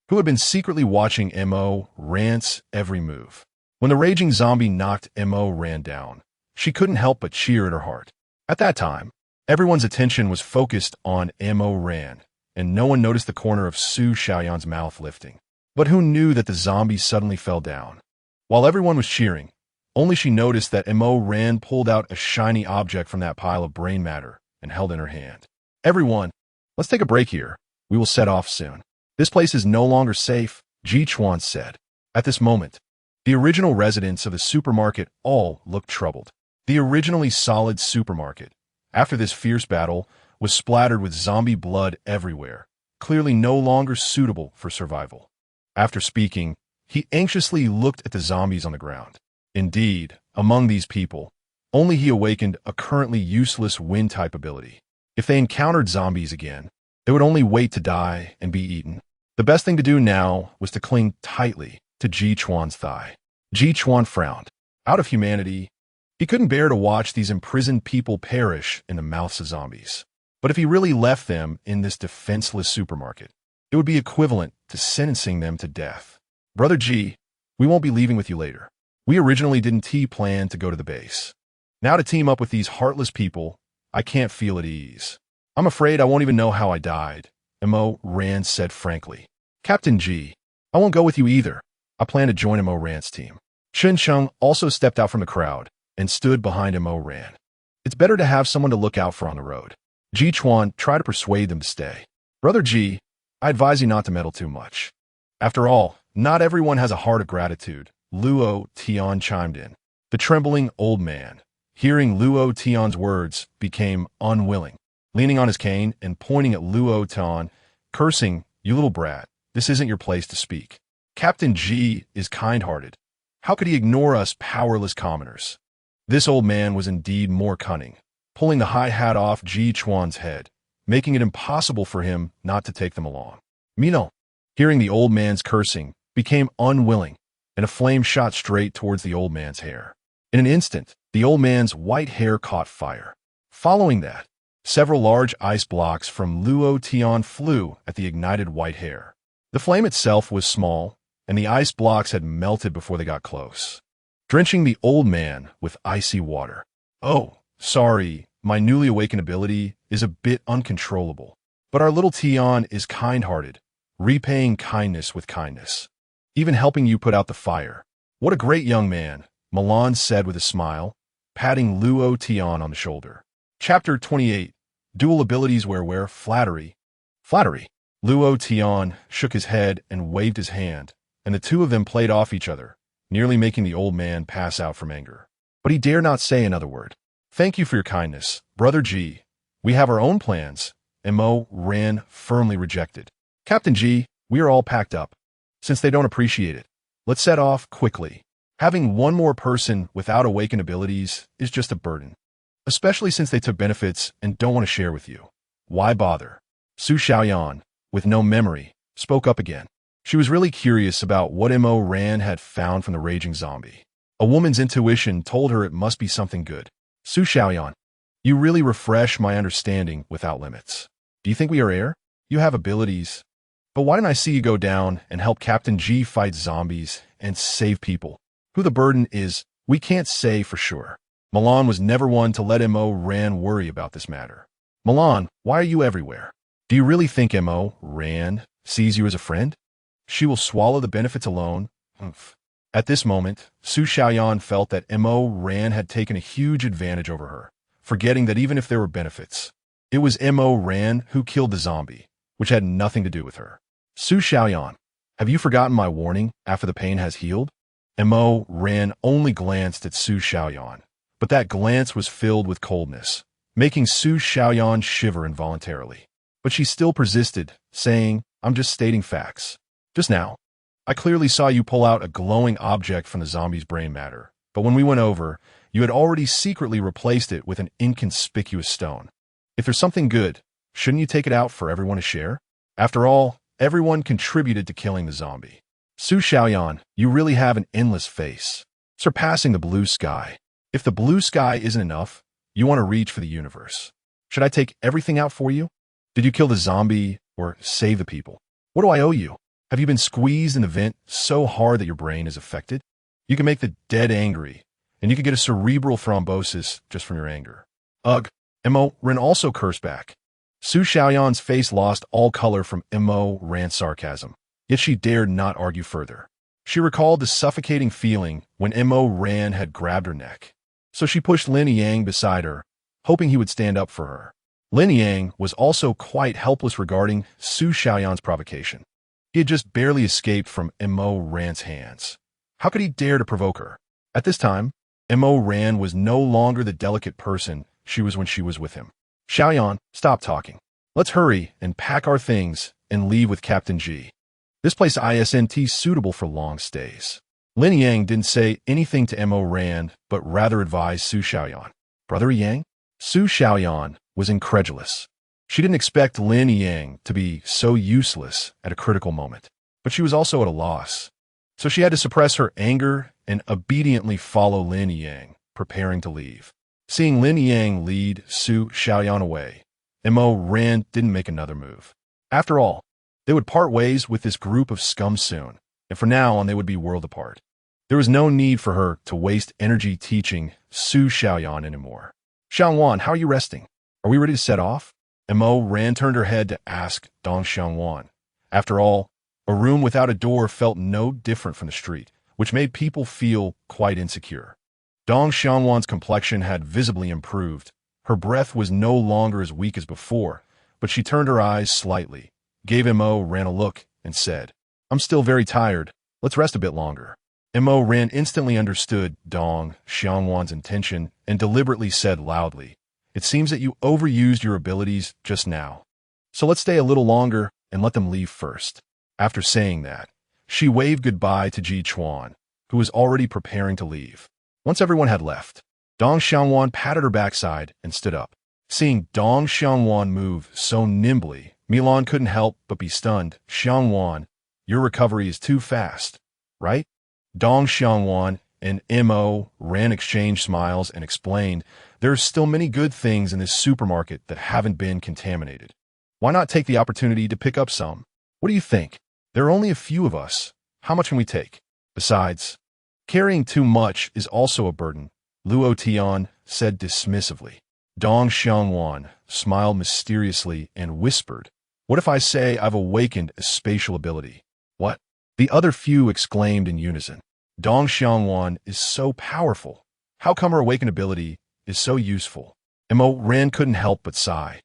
who had been secretly watching Mo Ran's every move. When the raging zombie knocked Mo Ran down, she couldn't help but cheer at her heart. At that time, everyone's attention was focused on Mo Ran, and no one noticed the corner of Su Xiaoyan's mouth lifting. But who knew that the zombie suddenly fell down? While everyone was cheering, only she noticed that Mo Ran pulled out a shiny object from that pile of brain matter and held in her hand. Everyone, let's take a break here. We will set off soon. This place is no longer safe, Ji Chuan said. At this moment, the original residents of the supermarket all looked troubled. The originally solid supermarket, after this fierce battle, was splattered with zombie blood everywhere, clearly no longer suitable for survival. After speaking, he anxiously looked at the zombies on the ground. Indeed, among these people, only he awakened a currently useless wind-type ability. If they encountered zombies again, they would only wait to die and be eaten. The best thing to do now was to cling tightly to Ji Chuan's thigh. Ji Chuan frowned. Out of humanity, he couldn't bear to watch these imprisoned people perish in the mouths of zombies. But if he really left them in this defenseless supermarket, it would be equivalent to sentencing them to death. Brother Ji, we won't be leaving with you later. We originally didn't plan to go to the base. Now to team up with these heartless people, I can't feel at ease. I'm afraid I won't even know how I died, Mo Ran said frankly. Captain Ji, I won't go with you either. I plan to join Mo Ran's team. Chen Sheng also stepped out from the crowd and stood behind Mo Ran. It's better to have someone to look out for on the road. Ji Chuan tried to persuade them to stay. Brother Ji, I advise you not to meddle too much. After all, not everyone has a heart of gratitude, Luo Tian chimed in. The trembling old man, hearing Luo Tian's words, became unwilling, leaning on his cane and pointing at Luo Tian, cursing, "You little brat, this isn't your place to speak. Captain Ji is kind-hearted. How could he ignore us powerless commoners?" This old man was indeed more cunning, pulling the high hat off Ji Chuan's head, making it impossible for him not to take them along. Mino, hearing the old man's cursing, became unwilling, and a flame shot straight towards the old man's hair. In an instant, the old man's white hair caught fire. Following that, several large ice blocks from Luo Tian flew at the ignited white hair. The flame itself was small, and the ice blocks had melted before they got close, drenching the old man with icy water. "Oh, sorry, my newly awakened ability is a bit uncontrollable, but our little Tian is kind-hearted, repaying kindness with kindness, even helping you put out the fire. What a great young man," Milan said with a smile, patting Luo Tian on the shoulder. Chapter 28. Dual abilities where flattery. Flattery. Luo Tian shook his head and waved his hand, and the two of them played off each other, nearly making the old man pass out from anger. But he dared not say another word. "Thank you for your kindness, Brother Ji. We have our own plans," Mo Ran firmly rejected. "Captain Ji, we are all packed up. Since they don't appreciate it, let's set off quickly. Having one more person without awakened abilities is just a burden, especially since they took benefits and don't want to share with you. Why bother?" Su Xiaoyan, with no memory, spoke up again. She was really curious about what Mo Ran had found from the raging zombie. A woman's intuition told her it must be something good. "Su Xiaoyan, you really refresh my understanding without limits. Do you think we are air? You have abilities. But why didn't I see you go down and help Captain Ji fight zombies and save people? Who the burden is, we can't say for sure." Milan was never one to let Mo Ran worry about this matter. "Milan, why are you everywhere? Do you really think Mo Ran sees you as a friend? She will swallow the benefits alone." At this moment, Su Xiaoyan felt that Mo Ran had taken a huge advantage over her, forgetting that even if there were benefits, it was Mo Ran who killed the zombie, which had nothing to do with her. "Su Xiaoyan, have you forgotten my warning after the pain has healed?" Mo Ran only glanced at Su Xiaoyan, but that glance was filled with coldness, making Su Xiaoyan shiver involuntarily. But she still persisted, saying, "I'm just stating facts. Just now, I clearly saw you pull out a glowing object from the zombie's brain matter, but when we went over, you had already secretly replaced it with an inconspicuous stone. If there's something good, shouldn't you take it out for everyone to share? After all, everyone contributed to killing the zombie." "Su Xiaoyan, you really have an endless face, surpassing the blue sky. If the blue sky isn't enough, you want to reach for the universe. Should I take everything out for you? Did you kill the zombie or save the people? What do I owe you? Have you been squeezed in the vent so hard that your brain is affected? You can make the dead angry, and you can get a cerebral thrombosis just from your anger." "Ugh." Mo Ran also cursed back. Su Xiaoyan's face lost all color from Mo Ran's sarcasm, yet she dared not argue further. She recalled the suffocating feeling when Mo Ran had grabbed her neck. So she pushed Lin Yang beside her, hoping he would stand up for her. Lin Yang was also quite helpless regarding Su Xiaoyan's provocation. He had just barely escaped from Mo Ran's hands. How could he dare to provoke her? At this time, Mo Ran was no longer the delicate person she was when she was with him. Xiaoyan, stop talking. Let's hurry and pack our things and leave with Captain Ji. This place isn't suitable for long stays. Lin Yang didn't say anything to Mo Ran, but rather advised Su Xiaoyan. Brother Yang? Su Xiaoyan was incredulous. She didn't expect Lin Yang to be so useless at a critical moment, but she was also at a loss. So she had to suppress her anger and obediently follow Lin Yang, preparing to leave. Seeing Lin Yang lead Su Xiaoyan away, Mo Ran didn't make another move. After all, they would part ways with this group of scum soon, and from now on they would be world apart. There was no need for her to waste energy teaching Su Xiaoyan anymore. Xiangwan, how are you resting? Are we ready to set off? Mo Ran turned her head to ask Dong Xiangwan. After all, a room without a door felt no different from the street, which made people feel quite insecure. Dong Xiangwan's complexion had visibly improved. Her breath was no longer as weak as before, but she turned her eyes slightly, gave Mo Ran a look, and said, I'm still very tired. Let's rest a bit longer. Mo Ran instantly understood Dong Xiangwan's intention and deliberately said loudly, It seems that you overused your abilities just now. So let's stay a little longer and let them leave first. After saying that, she waved goodbye to Ji Chuan, who was already preparing to leave. Once everyone had left, Dong Xiangwan patted her backside and stood up. Seeing Dong Xiangwan move so nimbly, Milan couldn't help but be stunned. Xiangwan, your recovery is too fast, right? Dong Xiangwan and Mo Ran exchanged smiles and explained, there are still many good things in this supermarket that haven't been contaminated. Why not take the opportunity to pick up some? What do you think? There are only a few of us. How much can we take? Besides, carrying too much is also a burden, Luo Tian said dismissively. Dong Xiangwan smiled mysteriously and whispered, What if I say I've awakened a spatial ability? What? The other few exclaimed in unison. Dong Xiangwan is so powerful. How come her awakened ability is so useful? Mo Ran couldn't help but sigh,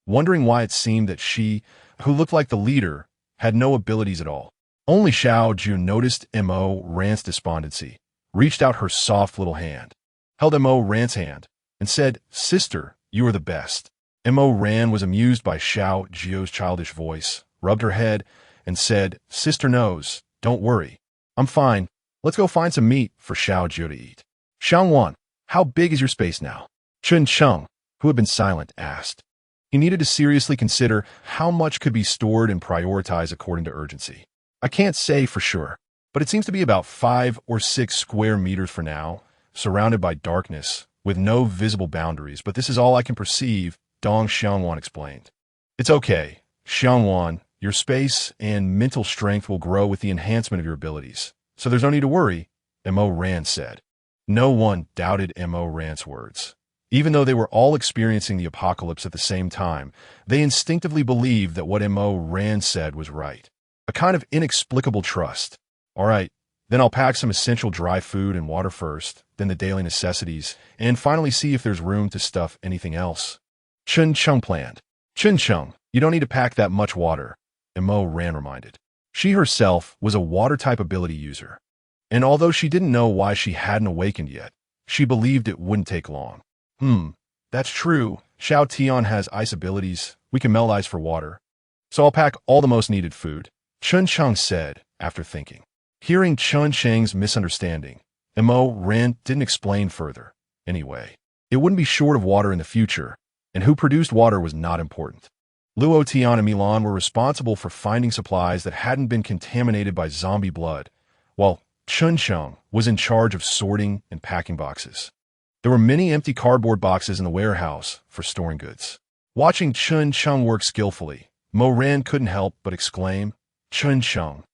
wondering why it seemed that she, who looked like the leader, had no abilities at all. Only Xiao Jiu noticed Mo Ran's despondency, reached out her soft little hand, held Mo Ran's hand, and said, Sister, you are the best. Mo Ran was amused by Xiao Jiu's childish voice, rubbed her head, and said, Sister knows, don't worry. I'm fine. Let's go find some meat for Xiao Jiu to eat. Xiangwan, how big is your space now? Chun Cheng, who had been silent, asked. He needed to seriously consider how much could be stored and prioritize according to urgency. I can't say for sure, but it seems to be about 5 or 6 square meters for now, surrounded by darkness, with no visible boundaries, but this is all I can perceive, Dong Xiangwan explained. It's okay, Xiangwan, your space and mental strength will grow with the enhancement of your abilities, so there's no need to worry, Mo Ran said. No one doubted Mo Ran's words. Even though they were all experiencing the apocalypse at the same time, they instinctively believed that what Mo Ran said was right. A kind of inexplicable trust. All right, then I'll pack some essential dry food and water first, then the daily necessities, and finally see if there's room to stuff anything else. Chun Cheng planned. Chun Cheng, you don't need to pack that much water, Mo Ran reminded. She herself was a water-type ability user, and although she didn't know why she hadn't awakened yet, she believed it wouldn't take long. That's true. Xiao Tian has ice abilities. We can melt ice for water. So I'll pack all the most needed food, Chun Cheng said, after thinking. Hearing Chun Cheng's misunderstanding, Mo Ran didn't explain further. Anyway, it wouldn't be short of water in the future, and who produced water was not important. Luo Tian and Milan were responsible for finding supplies that hadn't been contaminated by zombie blood, while Chun Cheng was in charge of sorting and packing boxes. There were many empty cardboard boxes in the warehouse for storing goods. Watching Chun Cheng work skillfully, Mo Ran couldn't help but exclaim, Chun Cheng,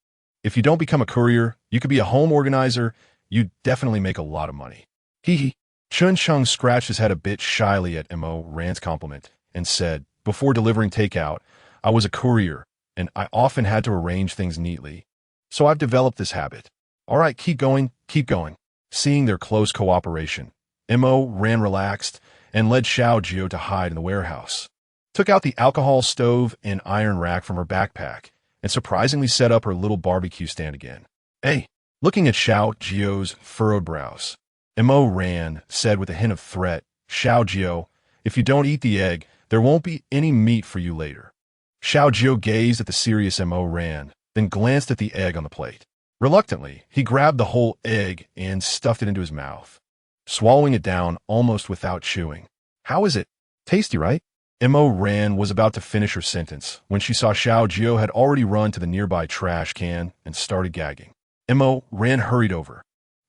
if you don't become a courier, you could be a home organizer, you'd definitely make a lot of money. Hee hee. Chun Cheng scratched his head a bit shyly at Mo Ran's compliment and said, Before delivering takeout, I was a courier, and I often had to arrange things neatly. So I've developed this habit. All right, keep going, keep going. Seeing their close cooperation, Mo ran relaxed and led Xiao Jiu to hide in the warehouse. Took out the alcohol stove and iron rack from her backpack, and surprisingly set up her little barbecue stand again. Hey, looking at Xiao Jiu's furrowed brows, Mo Ran said with a hint of threat, Xiao Jiu, if you don't eat the egg, there won't be any meat for you later. Xiao Jiu gazed at the serious Mo Ran, then glanced at the egg on the plate. Reluctantly, he grabbed the whole egg and stuffed it into his mouth, swallowing it down almost without chewing. How is it? Tasty, right? Mo Ran was about to finish her sentence when she saw Xiao Jiu had already run to the nearby trash can and started gagging. Mo Ran hurried over,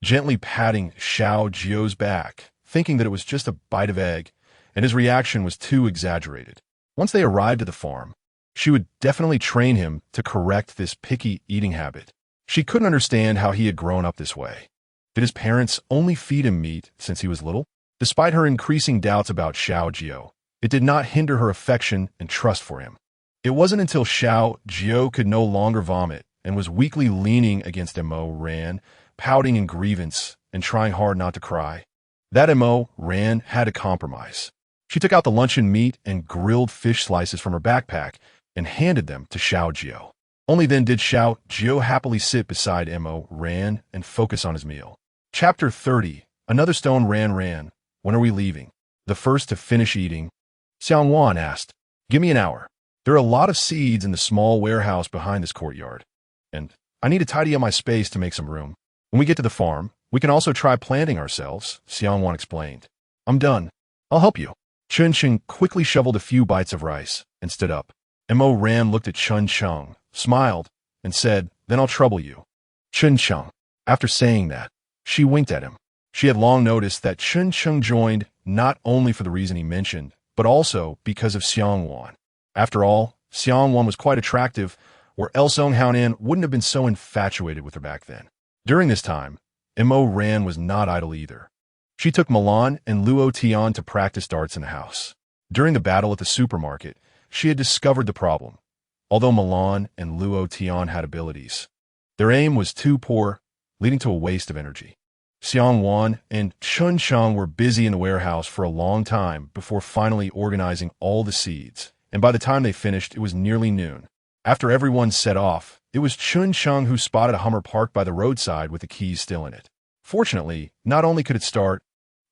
gently patting Xiao Jiu's back, thinking that it was just a bite of egg, and his reaction was too exaggerated. Once they arrived at the farm, she would definitely train him to correct this picky eating habit. She couldn't understand how he had grown up this way. Did his parents only feed him meat since he was little? Despite her increasing doubts about Xiao Jiu, it did not hinder her affection and trust for him. It wasn't until Xiao Jiu could no longer vomit and was weakly leaning against Mo Ran, pouting in grievance and trying hard not to cry, that Mo Ran had to compromise. She took out the luncheon meat and grilled fish slices from her backpack and handed them to Xiao Jiu. Only then did Xiao Jiu happily sit beside Mo Ran and focus on his meal. Chapter 30. Another stone ran. When are we leaving? The first to finish eating, Xiao Wan asked. Give me an hour. There are a lot of seeds in the small warehouse behind this courtyard, and I need to tidy up my space to make some room. When we get to the farm, we can also try planting ourselves, Xiao Wan explained. I'm done. I'll help you. Chun Cheng quickly shoveled a few bites of rice and stood up. Mo Ran looked at Chun Cheng, smiled, and said, then I'll trouble you. Chun Cheng. After saying that, she winked at him. She had long noticed that Chun Cheng joined not only for the reason he mentioned, but also because of Xiao Wan. After all, Xiao Wan was quite attractive, or else Song Haonan wouldn't have been so infatuated with her back then. During this time, Mo Ran was not idle either. She took Milan and Luo Tian to practice darts in the house. During the battle at the supermarket, she had discovered the problem. Although Milan and Luo Tian had abilities, their aim was too poor, leading to a waste of energy. Xiang Wan and Chun Cheng were busy in the warehouse for a long time before finally organizing all the seeds, and by the time they finished, it was nearly noon. After everyone set off, it was Chun Cheng who spotted a Hummer parked by the roadside with the keys still in it. Fortunately, not only could it start,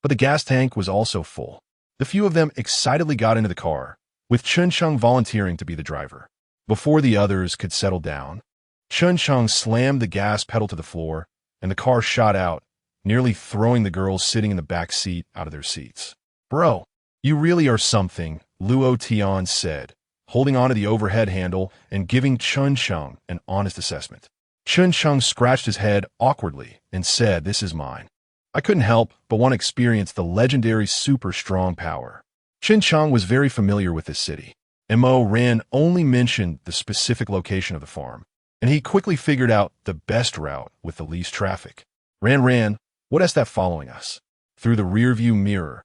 but the gas tank was also full. The few of them excitedly got into the car, with Chun Cheng volunteering to be the driver. Before the others could settle down, Chun Cheng slammed the gas pedal to the floor, and the car shot out, nearly throwing the girls sitting in the back seat out of their seats. Bro, you really are something, Luo Tian said, holding onto the overhead handle and giving Chun Cheng an honest assessment. Chun Cheng scratched his head awkwardly and said, this is mine. I couldn't help but want to experience the legendary super strong power. Chun Cheng was very familiar with this city. Mo Ran only mentioned the specific location of the farm, and he quickly figured out the best route with the least traffic. Ran, what is that following us? Through the rearview mirror,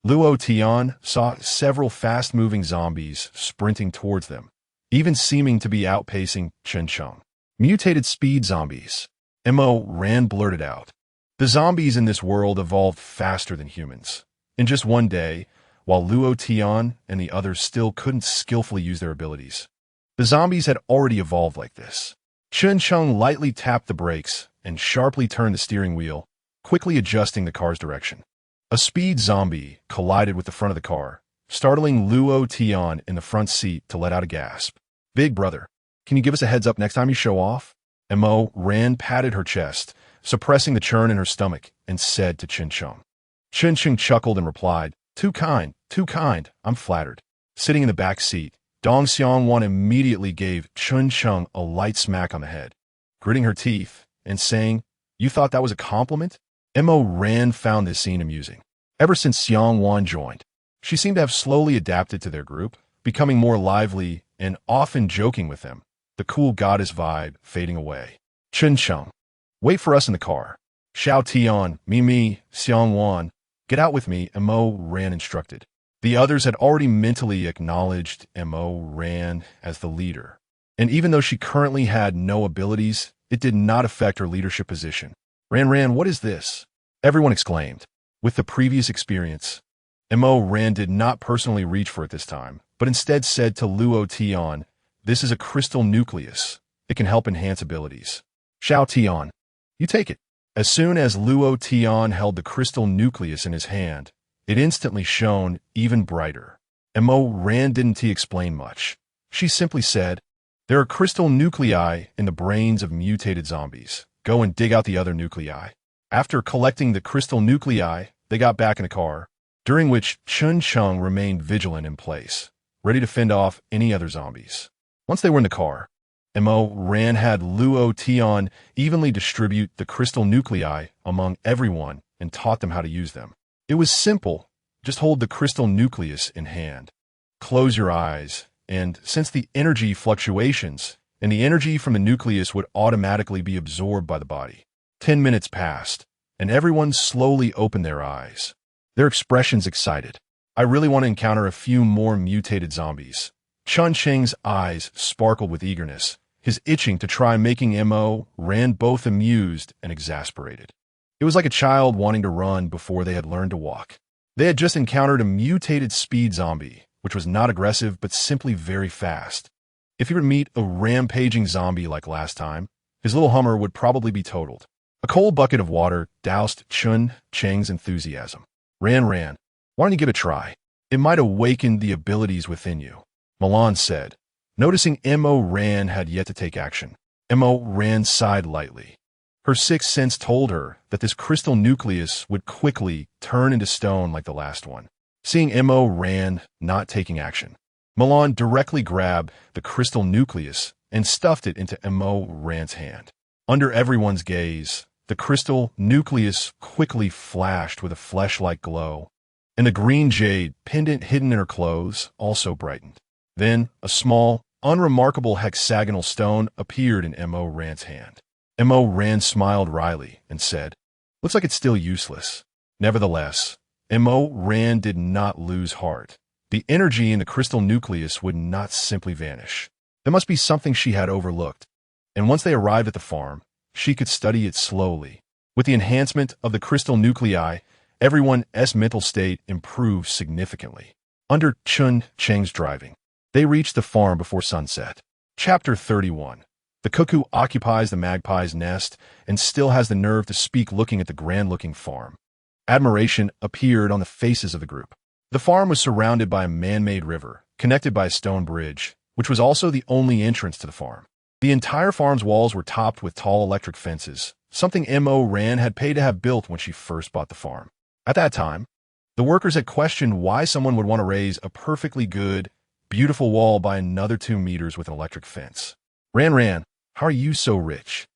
Luo Tian saw several fast-moving zombies sprinting towards them, even seeming to be outpacing Chun Cheng. Mutated speed zombies, Mo Ran blurted out. The zombies in this world evolved faster than humans. In just one day, while Luo Tian and the others still couldn't skillfully use their abilities, the zombies had already evolved like this. Chun Cheng lightly tapped the brakes and sharply turned the steering wheel, quickly adjusting the car's direction. A speed zombie collided with the front of the car, startling Luo Tian in the front seat to let out a gasp. Big brother, can you give us a heads up next time you show off? Mo Ran patted her chest, suppressing the churn in her stomach, and said to Chun Cheng. Chun Cheng chuckled and replied, too kind, I'm flattered. Sitting in the back seat, Dong Xiang Wan immediately gave Chun Cheng a light smack on the head, gritting her teeth and saying, you thought that was a compliment? Mo Ran found this scene amusing. Ever since Xiang Wan joined, she seemed to have slowly adapted to their group, becoming more lively and often joking with them, the cool goddess vibe fading away. Chun Cheng, wait for us in the car. Xiao Tian, me, Xiang Wan, get out with me, Mo Ran instructed. The others had already mentally acknowledged Mo Ran as the leader, and even though she currently had no abilities, it did not affect her leadership position. Ran, what is this? Everyone exclaimed. With the previous experience, Mo Ran did not personally reach for it this time, but instead said to Luo Tian, "This is a crystal nucleus. It can help enhance abilities." Xiao Tian, you take it. As soon as Luo Tian held the crystal nucleus in his hand, it instantly shone even brighter. Mo Ran didn't explain much. She simply said, "There are crystal nuclei in the brains of mutated zombies. Go and dig out the other nuclei." After collecting the crystal nuclei, they got back in the car, during which Chun Chung remained vigilant in place, ready to fend off any other zombies. Once they were in the car, Mo Ran had Luo Tian evenly distribute the crystal nuclei among everyone and taught them how to use them. It was simple. Just hold the crystal nucleus in hand. Close your eyes, and sense the energy fluctuations, and the energy from the nucleus would automatically be absorbed by the body. 10 minutes passed, and everyone slowly opened their eyes. Their expressions excited. I really want to encounter a few more mutated zombies. Chun Cheng's eyes sparkled with eagerness, his itching to try making Mo Ran both amused and exasperated. It was like a child wanting to run before they had learned to walk. They had just encountered a mutated speed zombie, which was not aggressive but simply very fast. If he were to meet a rampaging zombie like last time, his little Hummer would probably be totaled. A cold bucket of water doused Chun Cheng's enthusiasm. Ran, why don't you give it a try? It might awaken the abilities within you, Milan said. Noticing Mo Ran had yet to take action, Mo Ran sighed lightly. Her sixth sense told her that this crystal nucleus would quickly turn into stone like the last one. Seeing Mo Ran not taking action, Milan directly grabbed the crystal nucleus and stuffed it into Mo Ran's hand. Under everyone's gaze, the crystal nucleus quickly flashed with a flesh-like glow, and the green jade pendant hidden in her clothes also brightened. Then, a small, unremarkable hexagonal stone appeared in Mo Ran's hand. Mo Ran smiled wryly and said, "Looks like it's still useless." Nevertheless, Mo Ran did not lose heart. The energy in the crystal nucleus would not simply vanish. There must be something she had overlooked, and once they arrived at the farm, she could study it slowly. With the enhancement of the crystal nuclei, everyone's mental state improved significantly. Under Chun Cheng's driving, they reached the farm before sunset. Chapter 31. The cuckoo occupies the magpie's nest and still has the nerve to speak looking at the grand-looking farm. Admiration appeared on the faces of the group. The farm was surrounded by a man-made river, connected by a stone bridge, which was also the only entrance to the farm. The entire farm's walls were topped with tall electric fences, something Mo Ran had paid to have built when she first bought the farm. At that time, the workers had questioned why someone would want to raise a perfectly good, beautiful wall by another 2 meters with an electric fence. Ran, how are you so rich?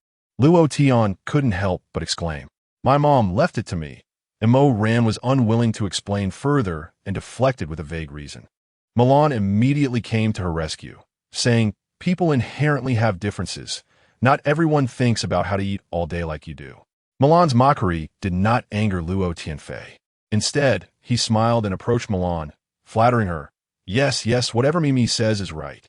Luo Tian couldn't help but exclaim. My mom left it to me. Mo Ran was unwilling to explain further and deflected with a vague reason. Milan immediately came to her rescue, saying, people inherently have differences. Not everyone thinks about how to eat all day like you do. Milan's mockery did not anger Luo Tianfei. Instead, he smiled and approached Milan, flattering her. Yes, whatever Mimi says is right.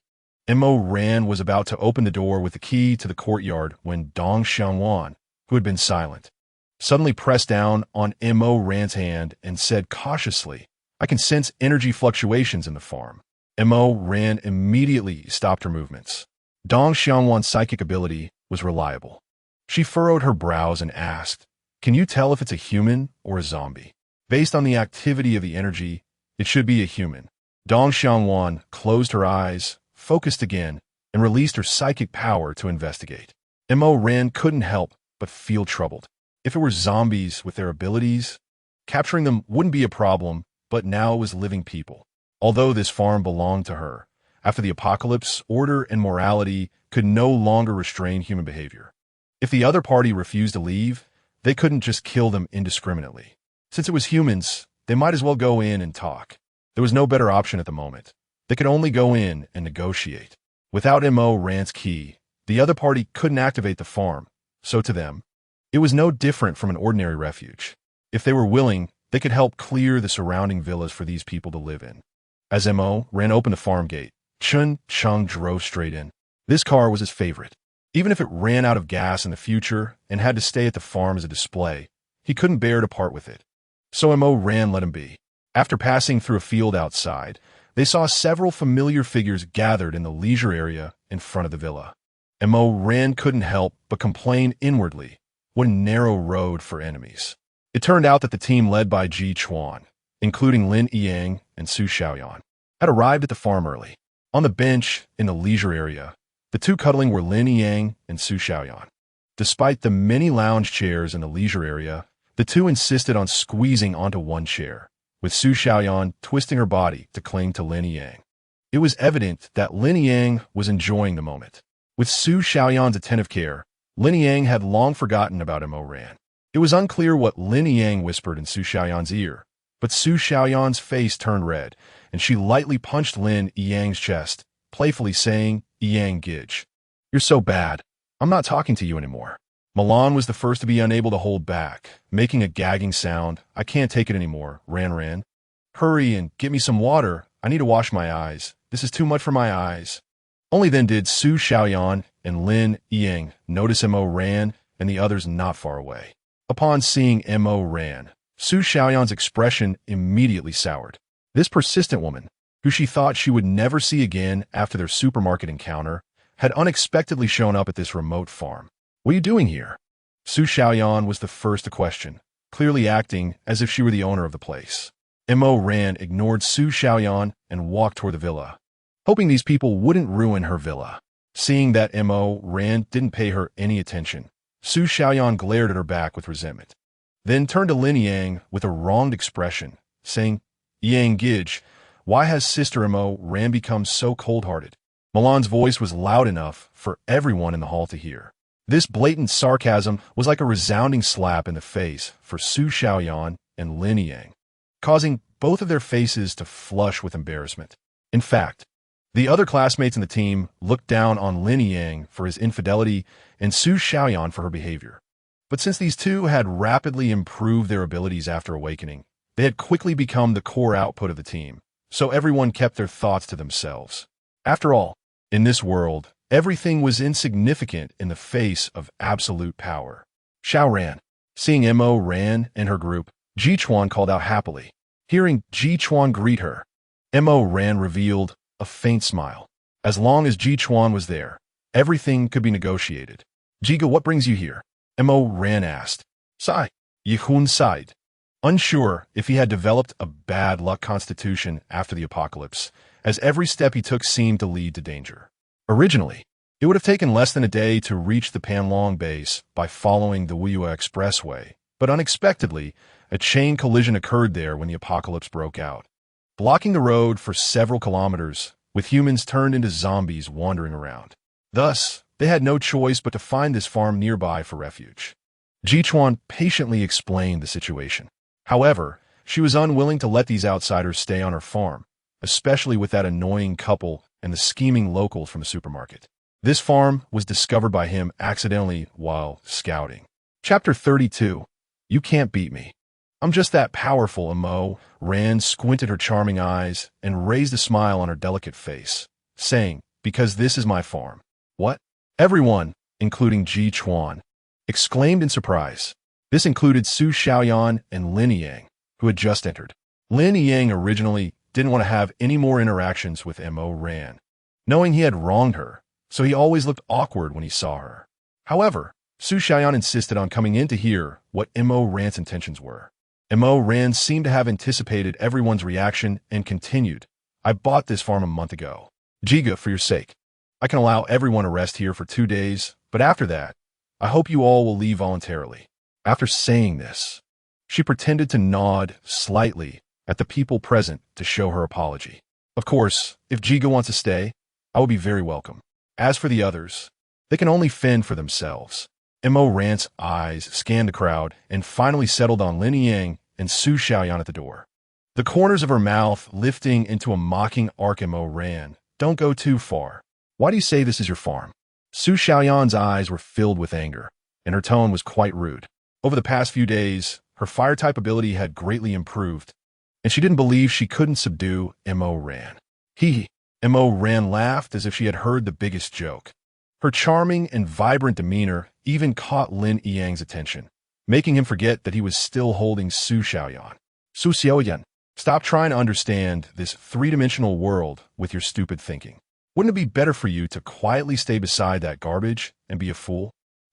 Mo Ran was about to open the door with the key to the courtyard when Dong Xiangwan, who had been silent, suddenly pressed down on Mo Ran's hand and said cautiously, I can sense energy fluctuations in the farm. Mo Ran immediately stopped her movements. Dong Xiangwan's psychic ability was reliable. She furrowed her brows and asked, can you tell if it's a human or a zombie? Based on the activity of the energy, it should be a human. Dong Xiangwan closed her eyes, focused again, and released her psychic power to investigate. Mo Ran couldn't help but feel troubled. If it were zombies with their abilities, capturing them wouldn't be a problem, but now it was living people. Although this farm belonged to her, after the apocalypse, order and morality could no longer restrain human behavior. If the other party refused to leave, they couldn't just kill them indiscriminately. Since it was humans, they might as well go in and talk. There was no better option at the moment. They could only go in and negotiate. Without Mo Ran's key, the other party couldn't activate the farm, so to them, it was no different from an ordinary refuge. If they were willing, they could help clear the surrounding villas for these people to live in. As Mo ran open the farm gate, Chun Chung drove straight in. This car was his favorite. Even if it ran out of gas in the future and had to stay at the farm as a display, he couldn't bear to part with it. So Mo ran let him be. After passing through a field outside, they saw several familiar figures gathered in the leisure area in front of the villa. Mo Ran couldn't help but complain inwardly, what a narrow road for enemies. It turned out that the team led by Ji Chuan, including Lin Yang and Su Xiaoyan, had arrived at the farm early. On the bench in the leisure area, the two cuddling were Lin Yang and Su Xiaoyan. Despite the many lounge chairs in the leisure area, the two insisted on squeezing onto one chair, with Su Xiaoyan twisting her body to cling to Lin Yang. It was evident that Lin Yang was enjoying the moment. With Su Xiaoyan's attentive care, Lin Yang had long forgotten about Mo Ran. It was unclear what Lin Yang whispered in Su Xiaoyan's ear, but Su Xiaoyan's face turned red, and she lightly punched Lin Yang's chest, playfully saying, "Yang Gij, you're so bad. I'm not talking to you anymore." Milan was the first to be unable to hold back, making a gagging sound. "I can't take it anymore, Ran. Hurry and get me some water. I need to wash my eyes. This is too much for my eyes." Only then did Su Xiaoyan and Lin Yang notice Mo Ran and the others not far away. Upon seeing Mo Ran, Su Xiaoyan's expression immediately soured. This persistent woman, who she thought she would never see again after their supermarket encounter, had unexpectedly shown up at this remote farm. "What are you doing here?" Su Xiaoyan was the first to question, clearly acting as if she were the owner of the place. Mo Ran ignored Su Xiaoyan and walked toward the villa, hoping these people wouldn't ruin her villa. Seeing that Mo Ran didn't pay her any attention, Su Xiaoyan glared at her back with resentment, then turned to Lin Yang with a wronged expression, saying, "Yang Gij, why has Sister Mo Ran become so cold-hearted?" Milan's voice was loud enough for everyone in the hall to hear. This blatant sarcasm was like a resounding slap in the face for Su Xiaoyan and Lin Yang, causing both of their faces to flush with embarrassment. In fact, the other classmates in the team looked down on Lin Yang for his infidelity and Su Xiaoyan for her behavior. But since these two had rapidly improved their abilities after awakening, they had quickly become the core output of the team, so everyone kept their thoughts to themselves. After all, in this world, everything was insignificant in the face of absolute power. Xiao ran. Seeing Mo Ran and her group, Ji Chuan called out happily. Hearing Ji Chuan greet her, Mo Ran revealed a faint smile. As long as Ji Chuan was there, everything could be negotiated. "Jiga, what brings you here?" Mo Ran asked. "Sai." Yihun sighed, unsure if he had developed a bad luck constitution after the apocalypse, as every step he took seemed to lead to danger. Originally, it would have taken less than a day to reach the Panlong base by following the Wuyue Expressway, but unexpectedly, a chain collision occurred there when the apocalypse broke out, blocking the road for several kilometers, with humans turned into zombies wandering around. Thus, they had no choice but to find this farm nearby for refuge. Ji Chuan patiently explained the situation. However, she was unwilling to let these outsiders stay on her farm, especially with that annoying couple and the scheming locals from the supermarket. This farm was discovered by him accidentally while scouting. Chapter 32. You Can't Beat Me. "I'm just that powerful," Mo Ran squinted her charming eyes and raised a smile on her delicate face, saying, "Because this is my farm." "What?" Everyone, including Ji Chuan, exclaimed in surprise. This included Su Xiaoyan and Lin Yang, who had just entered. Lin Yang originally didn't want to have any more interactions with Mo Ran, knowing he had wronged her, so he always looked awkward when he saw her. However, Su Xiaoyan insisted on coming in to hear what Mo Ran's intentions were. Mo Ran seemed to have anticipated everyone's reaction and continued, "I bought this farm a month ago. Jiga, for your sake, I can allow everyone to rest here for 2 days, but after that, I hope you all will leave voluntarily." After saying this, she pretended to nod slightly at the people present to show her apology. "Of course, if Jiga wants to stay, I will be very welcome. As for the others, they can only fend for themselves." Mo Ran's eyes scanned the crowd and finally settled on Lin Yang and Su Xiaoyan at the door, the corners of her mouth lifting into a mocking arc. Mo Ran, "Don't go too far. Why do you say this is your farm?" Su Xiaoyan's eyes were filled with anger, and her tone was quite rude. Over the past few days, her fire-type ability had greatly improved, and she didn't believe she couldn't subdue Mo Ran. Mo Ran laughed as if she had heard the biggest joke. Her charming and vibrant demeanor even caught Lin Yang's attention, making him forget that he was still holding Su Xiaoyan. Su Xiaoyan, stop trying to understand this three-dimensional world with your stupid thinking. Wouldn't it be better for you to quietly stay beside that garbage and be a fool?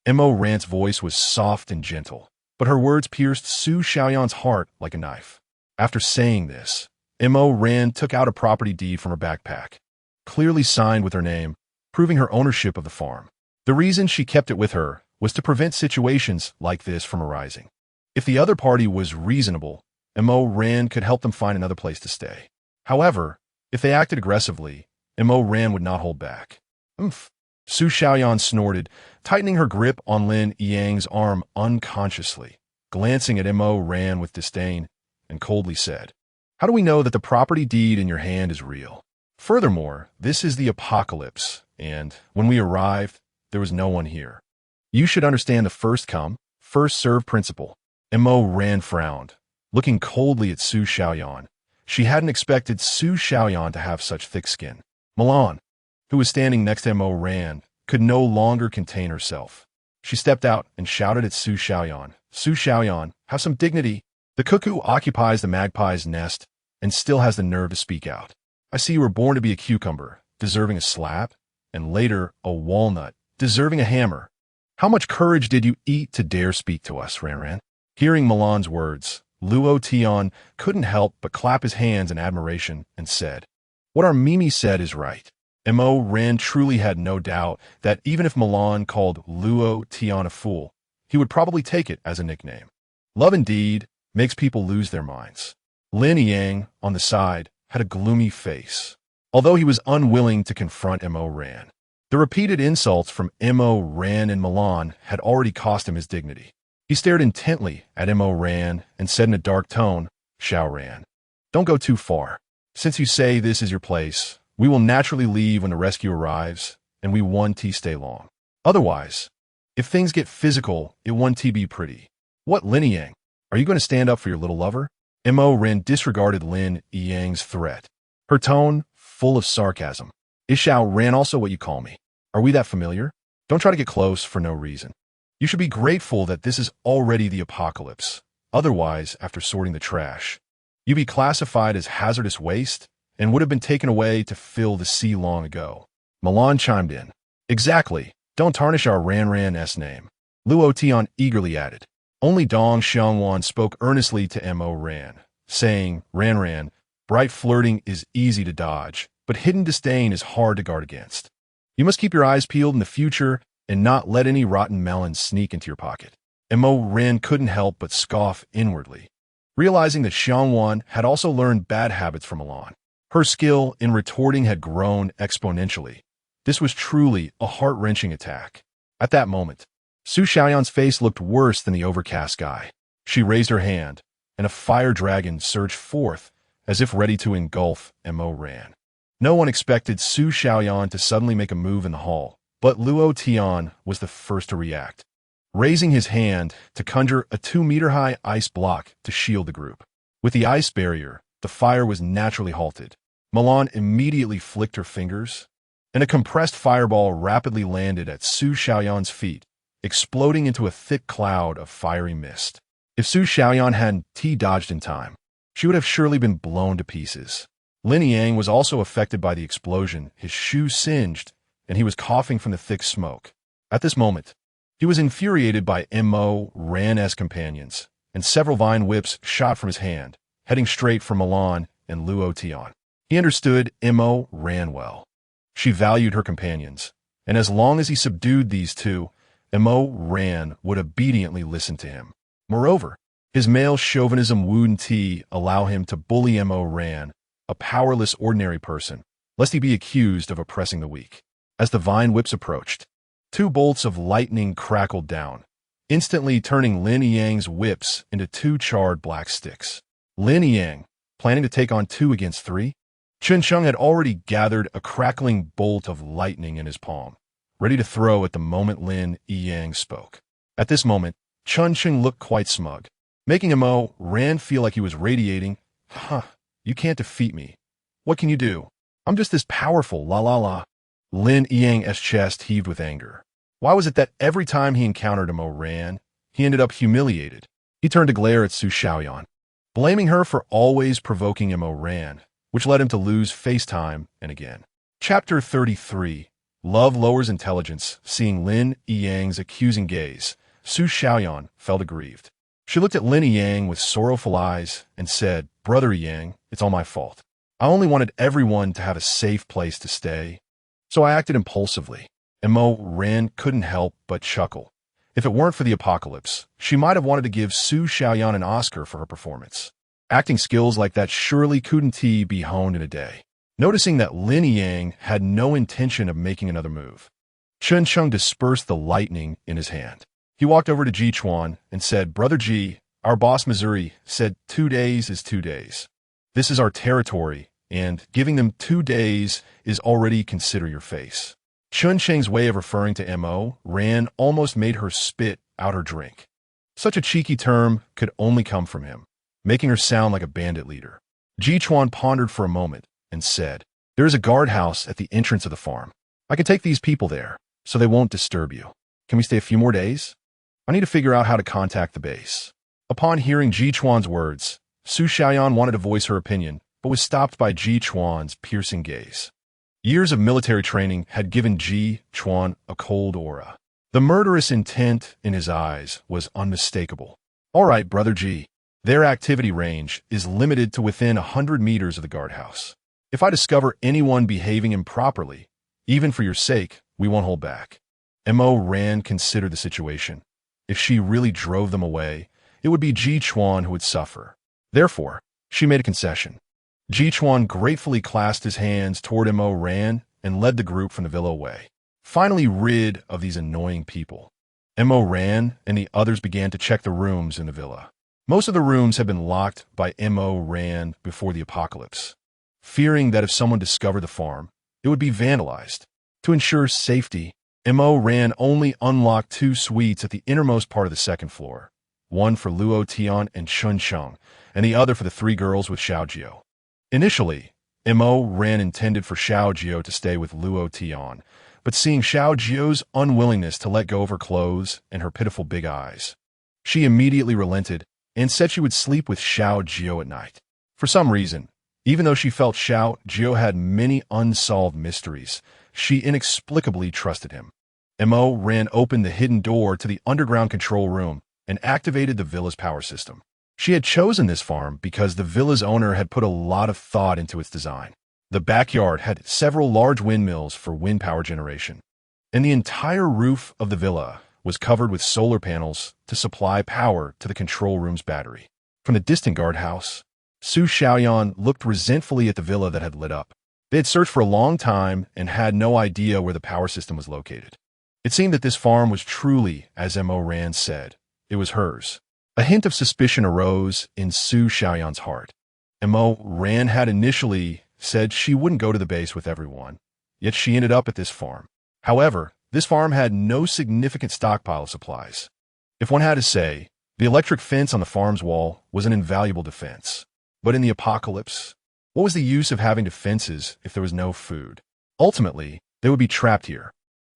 Mo Ran's voice was soft and gentle, but her words pierced Su Xiaoyan's heart like a knife. After saying this, Mo Ran took out a property deed from her backpack, clearly signed with her name, proving her ownership of the farm. The reason she kept it with her was to prevent situations like this from arising. If the other party was reasonable, Mo Ran could help them find another place to stay. However, if they acted aggressively, Mo Ran would not hold back. Oomph. Su Xiaoyan snorted, tightening her grip on Lin Yang's arm unconsciously, glancing at Mo Ran with disdain, and coldly said, "How do we know that the property deed in your hand is real? Furthermore, this is the apocalypse, and when we arrived, there was no one here. You should understand the first come, first serve principle." Mo Ran frowned, looking coldly at Su Xiaoyan. She hadn't expected Su Xiaoyan to have such thick skin. Milan, who was standing next to Mo Ran, could no longer contain herself. She stepped out and shouted at Su Xiaoyan, "Su Xiaoyan, have some dignity. The cuckoo occupies the magpie's nest and still has the nerve to speak out. I see you were born to be a cucumber, deserving a slap, and later a walnut, deserving a hammer. How much courage did you eat to dare speak to us, Ran?" Hearing Milan's words, Luo Tian couldn't help but clap his hands in admiration and said, "What our Mimi said is right." Mo Ran truly had no doubt that even if Milan called Luo Tian a fool, he would probably take it as a nickname. Love indeed makes people lose their minds. Lin Yang, on the side, had a gloomy face, although he was unwilling to confront Mo Ran. The repeated insults from Mo Ran and Milan had already cost him his dignity. He stared intently at Mo Ran and said in a dark tone, "Xiao Ran, don't go too far. Since you say this is your place, we will naturally leave when the rescue arrives, and we want to stay long. Otherwise, if things get physical, it won't be pretty. What, Lin Yang? Are you going to stand up for your little lover?" Mo Ran disregarded Lin Yang's threat, her tone full of sarcasm. "Is Xiao Ran also what you call me? Are we that familiar? Don't try to get close for no reason. You should be grateful that this is already the apocalypse. Otherwise, after sorting the trash, you'd be classified as hazardous waste and would have been taken away to fill the sea long ago." Milan chimed in. "Exactly. Don't tarnish our Ran's name." Luo Tian eagerly added. Only Dong Xiangwan spoke earnestly to Mo Ran, saying, Ran, bright flirting is easy to dodge, but hidden disdain is hard to guard against. You must keep your eyes peeled in the future and not let any rotten melons sneak into your pocket." Mo Ran couldn't help but scoff inwardly, realizing that Xiangwan had also learned bad habits from Milan. Her skill in retorting had grown exponentially. This was truly a heart-wrenching attack. At that moment, Su Xiaoyan's face looked worse than the overcast sky. She raised her hand, and a fire dragon surged forth as if ready to engulf Mo Ran. No one expected Su Xiaoyan to suddenly make a move in the hall, but Luo Tian was the first to react, raising his hand to conjure a 2-meter-high ice block to shield the group. With the ice barrier, the fire was naturally halted. Milan immediately flicked her fingers, and a compressed fireball rapidly landed at Su Xiaoyan's feet, exploding into a thick cloud of fiery mist. If Su Xiaoyan hadn't dodged in time, she would have surely been blown to pieces. Lin Yang was also affected by the explosion. His shoes singed, and he was coughing from the thick smoke. At this moment, he was infuriated by Mo Ran's companions, and several vine whips shot from his hand, heading straight for Milan and Luo Tian. He understood Mo Ran well. She valued her companions, and as long as he subdued these two, Mo Ran would obediently listen to him. Moreover, his male chauvinism wouldn't allow him to bully Mo Ran, a powerless ordinary person, lest he be accused of oppressing the weak. As the vine whips approached, 2 bolts of lightning crackled down, instantly turning Lin Yang's whips into 2 charred black sticks. Lin Yang, planning to take on 2 against 3? Chun Chung had already gathered a crackling bolt of lightning in his palm, ready to throw at the moment Lin Yang spoke. At this moment, Chun Chung looked quite smug. making Mo Ran feel like he was radiating. Huh, you can't defeat me. What can you do? I'm just this powerful, la la la. Lin Yang's chest heaved with anger. Why was it that every time he encountered Mo Ran, he ended up humiliated? He turned to glare at Su Xiaoyan, blaming her for always provoking Mo Ran, which led him to lose face time and again. Chapter 33. Love lowers intelligence. Seeing Lin Yang's accusing gaze, Su Xiaoyan felt aggrieved. She looked at Lin Yang with sorrowful eyes and said, "Brother Yang, it's all my fault. I only wanted everyone to have a safe place to stay, so I acted impulsively." And Mo Ran couldn't help but chuckle. If it weren't for the apocalypse, she might have wanted to give Su Xiaoyan an Oscar for her performance. Acting skills like that surely couldn't be honed in a day. Noticing that Lin Yang had no intention of making another move, Chen Sheng dispersed the lightning in his hand. He walked over to Ji Chuan and said, "Brother Ji, our boss Missouri said 2 days is 2 days. This is our territory, and giving them 2 days is already consider your face." Chen Sheng's way of referring to Mo Ran almost made her spit out her drink. Such a cheeky term could only come from him, making her sound like a bandit leader. Ji Chuan pondered for a moment and said, "There is a guardhouse at the entrance of the farm. I can take these people there, so they won't disturb you. Can we stay a few more days? I need to figure out how to contact the base." Upon hearing Ji Chuan's words, Su Xiaoyan wanted to voice her opinion, but was stopped by Ji Chuan's piercing gaze. Years of military training had given Ji Chuan a cold aura. The murderous intent in his eyes was unmistakable. "All right, Brother Ji. Their activity range is limited to within 100 meters of the guardhouse. If I discover anyone behaving improperly, even for your sake, we won't hold back." Mo Ran considered the situation. If she really drove them away, it would be Ji Chuan who would suffer. Therefore, she made a concession. Ji Chuan gratefully clasped his hands toward Mo Ran and led the group from the villa away. Finally rid of these annoying people, Mo Ran and the others began to check the rooms in the villa. Most of the rooms had been locked by Mo Ran before the apocalypse, fearing that if someone discovered the farm, it would be vandalized. To ensure safety, Mo Ran only unlocked 2 suites at the innermost part of the second floor, one for Luo Tian and Chun Sheng, and the other for the 3 girls with Xiao Jiu. Initially, Mo Ran intended for Xiao Jiu to stay with Luo Tian, but seeing Xiao Jiu's unwillingness to let go of her clothes and her pitiful big eyes, she immediately relented and said she would sleep with Xiao Jiu at night. For some reason, even though she felt Xiao Jiu had many unsolved mysteries, she inexplicably trusted him. Mo Ran opened the hidden door to the underground control room and activated the villa's power system. She had chosen this farm because the villa's owner had put a lot of thought into its design. The backyard had several large windmills for wind power generation, and the entire roof of the villa was covered with solar panels to supply power to the control room's battery. From the distant guardhouse, Su Xiaoyan looked resentfully at the villa that had lit up. They had searched for a long time and had no idea where the power system was located. It seemed that this farm was truly, as Mo Ran said, it was hers. A hint of suspicion arose in Su Xiaoyan's heart. Mo Ran had initially said she wouldn't go to the base with everyone, yet she ended up at this farm. However, this farm had no significant stockpile of supplies. If one had to say, the electric fence on the farm's wall was an invaluable defense. But in the apocalypse, what was the use of having defenses if there was no food? Ultimately, they would be trapped here.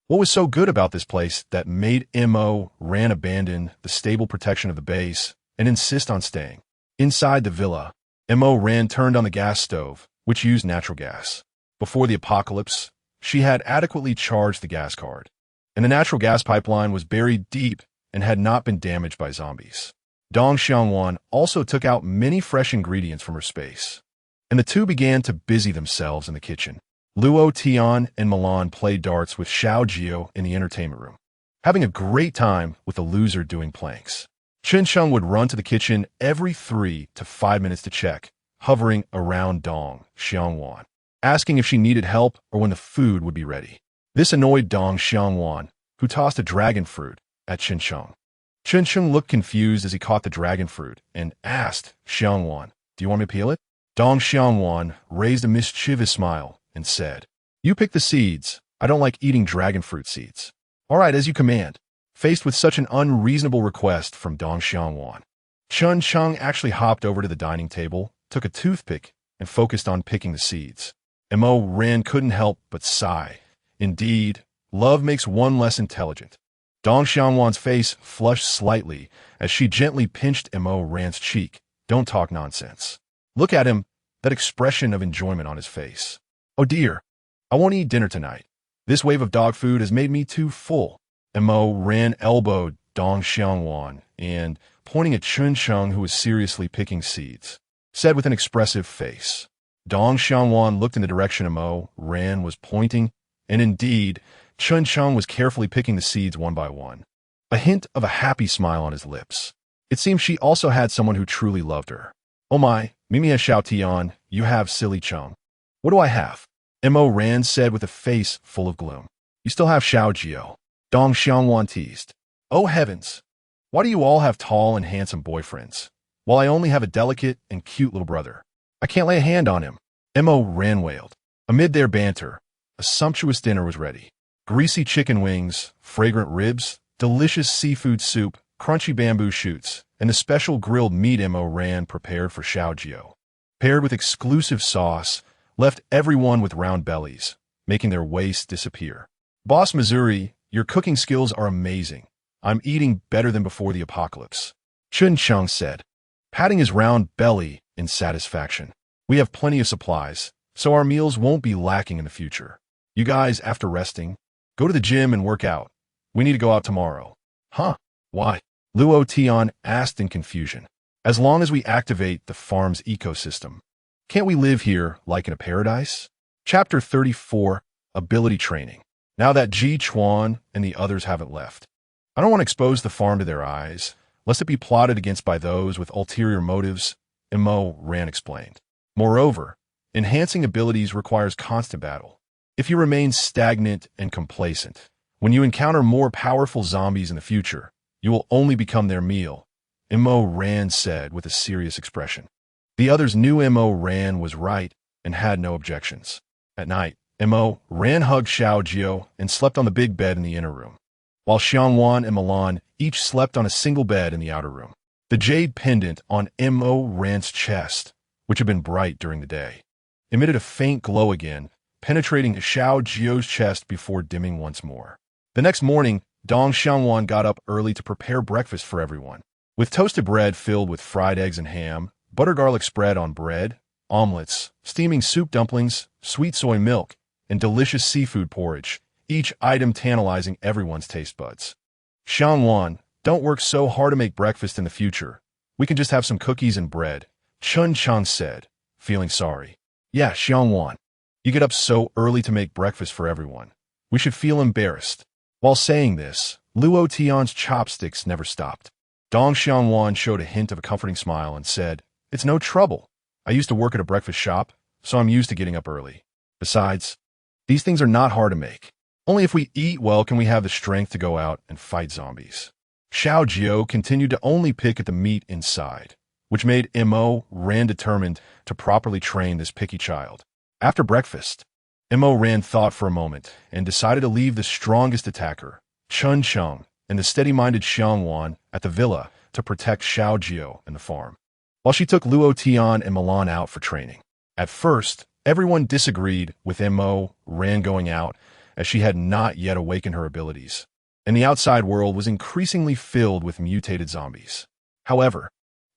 What was so good about this place that made Mo Ran abandon the stable protection of the base and insist on staying? Inside the villa, Mo Ran turned on the gas stove, which used natural gas. Before the apocalypse, she had adequately charged the gas card, and the natural gas pipeline was buried deep and had not been damaged by zombies. Dong Xiangwan also took out many fresh ingredients from her space, and the two began to busy themselves in the kitchen. Luo Tian and Milan played darts with Xiao Jiu in the entertainment room, having a great time with the loser doing planks. Chen Sheng would run to the kitchen every 3 to 5 minutes to check, hovering around Dong Xiangwan, asking if she needed help or when the food would be ready. This annoyed Dong Xiangwan, who tossed a dragon fruit at Chen Sheng. Chen Sheng looked confused as he caught the dragon fruit and asked Xiangwan, "Do you want me to peel it?" Dong Xiangwan raised a mischievous smile and said, "You pick the seeds. I don't like eating dragon fruit seeds." "All right, as you command." Faced with such an unreasonable request from Dong Xiangwan, Chun Chung actually hopped over to the dining table, took a toothpick, and focused on picking the seeds. Mo Ran couldn't help but sigh. Indeed, love makes one less intelligent. Dong Xianwan's face flushed slightly as she gently pinched Mo Ran's cheek. Don't talk nonsense. Look at him, that expression of enjoyment on his face. Oh dear, I won't eat dinner tonight. This wave of dog food has made me too full. Mo Ran elbowed Dong Xianwan and, pointing at Chun Chung who was seriously picking seeds, said with an expressive face. Dong Xianwan looked in the direction Mo Ran was pointing, and indeed, Chun Chung was carefully picking the seeds one by one, a hint of a happy smile on his lips. It seemed she also had someone who truly loved her. Oh my, Mimi has Xiao Tian, you have silly Chung. What do I have? Mo Ran said with a face full of gloom. You still have Xiao Jiu. Dong Xianwan teased. Oh heavens! Why do you all have tall and handsome boyfriends, while I only have a delicate and cute little brother? I can't lay a hand on him. Mo Ran wailed. Amid their banter, a sumptuous dinner was ready. Greasy chicken wings, fragrant ribs, delicious seafood soup, crunchy bamboo shoots, and the special grilled meat Mo Ran prepared for Xiao Jiu, paired with exclusive sauce, left everyone with round bellies, making their waists disappear. Boss Missouri, your cooking skills are amazing. I'm eating better than before the apocalypse, Chun Chung said, patting his round belly in satisfaction. We have plenty of supplies, so our meals won't be lacking in the future. You guys, after resting, go to the gym and work out. We need to go out tomorrow. Huh? Why? Luo Tian asked in confusion. As long as we activate the farm's ecosystem. Can't we live here like in a paradise? Chapter 34, Ability Training. Now that Ji Chuan and the others haven't left, I don't want to expose the farm to their eyes, lest it be plotted against by those with ulterior motives, Mo Ran explained. Moreover, enhancing abilities requires constant battle. If you remain stagnant and complacent, when you encounter more powerful zombies in the future, you will only become their meal, Mo Ran said with a serious expression. The others knew Mo Ran was right and had no objections. At night, Mo Ran hugged Xiao Jiu and slept on the big bed in the inner room, while Xianwan and Milan each slept on a single bed in the outer room. The jade pendant on Mo Ran's chest, which had been bright during the day, emitted a faint glow again, penetrating Xiao Jiu's chest before dimming once more. The next morning, Dong Xianwan got up early to prepare breakfast for everyone. With toasted bread filled with fried eggs and ham, butter garlic spread on bread, omelets, steaming soup dumplings, sweet soy milk, and delicious seafood porridge, each item tantalizing everyone's taste buds. Xianwan, don't work so hard to make breakfast in the future. We can just have some cookies and bread, Chun Chung said, feeling sorry. Yeah, Xianwan. You get up so early to make breakfast for everyone. We should feel embarrassed. While saying this, Luo Tian's chopsticks never stopped. Dong Xianwan showed a hint of a comforting smile and said, It's no trouble. I used to work at a breakfast shop, so I'm used to getting up early. Besides, these things are not hard to make. Only if we eat well can we have the strength to go out and fight zombies. Xiao Jiu continued to only pick at the meat inside, which made Mo Ran determined to properly train this picky child. After breakfast, Mo Ran thought for a moment and decided to leave the strongest attacker, Chun Chung, and the steady-minded Xianwan at the villa to protect Xiao Jiu and the farm, while she took Luo Tian and Milan out for training. At first, everyone disagreed with Mo Ran going out, as she had not yet awakened her abilities, and the outside world was increasingly filled with mutated zombies. However,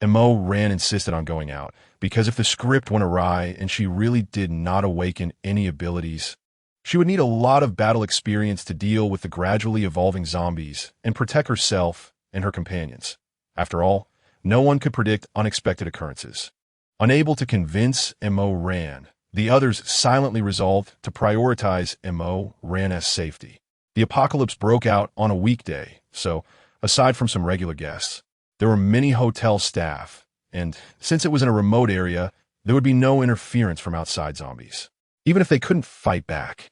Mo Ran insisted on going out, because if the script went awry and she really did not awaken any abilities, she would need a lot of battle experience to deal with the gradually evolving zombies and protect herself and her companions. After all, no one could predict unexpected occurrences. Unable to convince Mo Ran, the others silently resolved to prioritize Mo Ran's safety. The apocalypse broke out on a weekday, so, aside from some regular guests, there were many hotel staff, and since it was in a remote area, there would be no interference from outside zombies. Even if they couldn't fight back,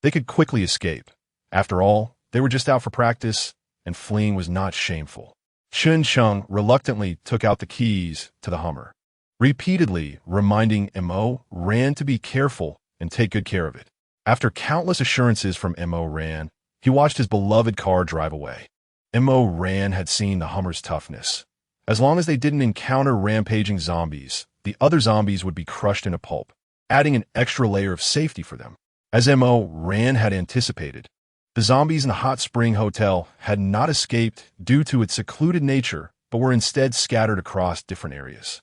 they could quickly escape. After all, they were just out for practice, and fleeing was not shameful. Chun Chung reluctantly took out the keys to the Hummer, repeatedly reminding Mo Ran to be careful and take good care of it. After countless assurances from Mo Ran, he watched his beloved car drive away. Mo Ran had seen the Hummer's toughness, As long as they didn't encounter rampaging zombies, the other zombies would be crushed into pulp, adding an extra layer of safety for them. As Mo Ran had anticipated, the zombies in the hot spring hotel had not escaped due to its secluded nature, but were instead scattered across different areas.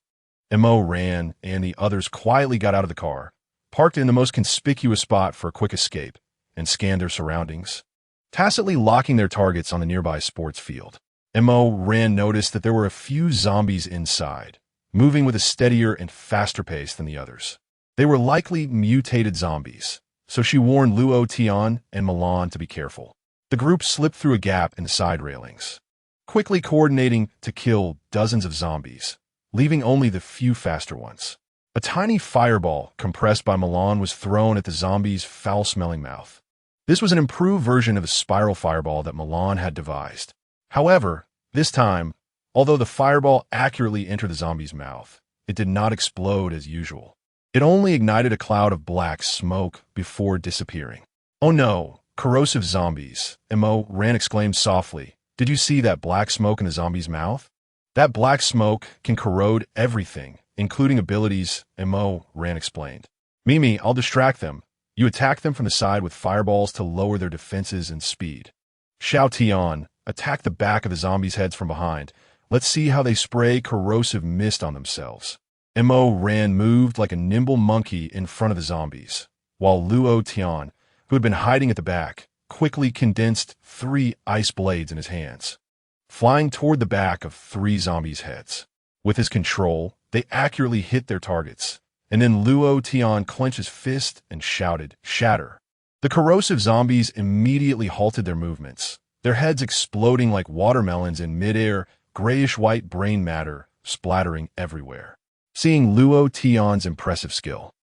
Mo Ran and the others quietly got out of the car, parked in the most conspicuous spot for a quick escape, and scanned their surroundings, tacitly locking their targets on the nearby sports field. Mo Ran noticed that there were a few zombies inside, moving with a steadier and faster pace than the others. They were likely mutated zombies, so she warned Luo Tian and Milan to be careful. The group slipped through a gap in the side railings, quickly coordinating to kill dozens of zombies, leaving only the few faster ones. A tiny fireball, compressed by Milan, was thrown at the zombie's foul-smelling mouth. This was an improved version of the spiral fireball that Milan had devised. However, this time, although the fireball accurately entered the zombie's mouth, it did not explode as usual. It only ignited a cloud of black smoke before disappearing. "Oh no, corrosive zombies," Mo Ran exclaimed softly. "Did you see that black smoke in the zombie's mouth? That black smoke can corrode everything, including abilities," Mo Ran explained. "Mimi, I'll distract them. You attack them from the side with fireballs to lower their defenses and speed. Xiao Tian, attack the back of the zombies' heads from behind. Let's see how they spray corrosive mist on themselves." Mo Ran moved like a nimble monkey in front of the zombies, while Luo Tian, who had been hiding at the back, quickly condensed 3 ice blades in his hands, flying toward the back of 3 zombies' heads. With his control, they accurately hit their targets, and then Luo Tian clenched his fist and shouted, "Shatter!" The corrosive zombies immediately halted their movements, their heads exploding like watermelons in midair, grayish-white brain matter splattering everywhere. Seeing Luo Tian's impressive skill,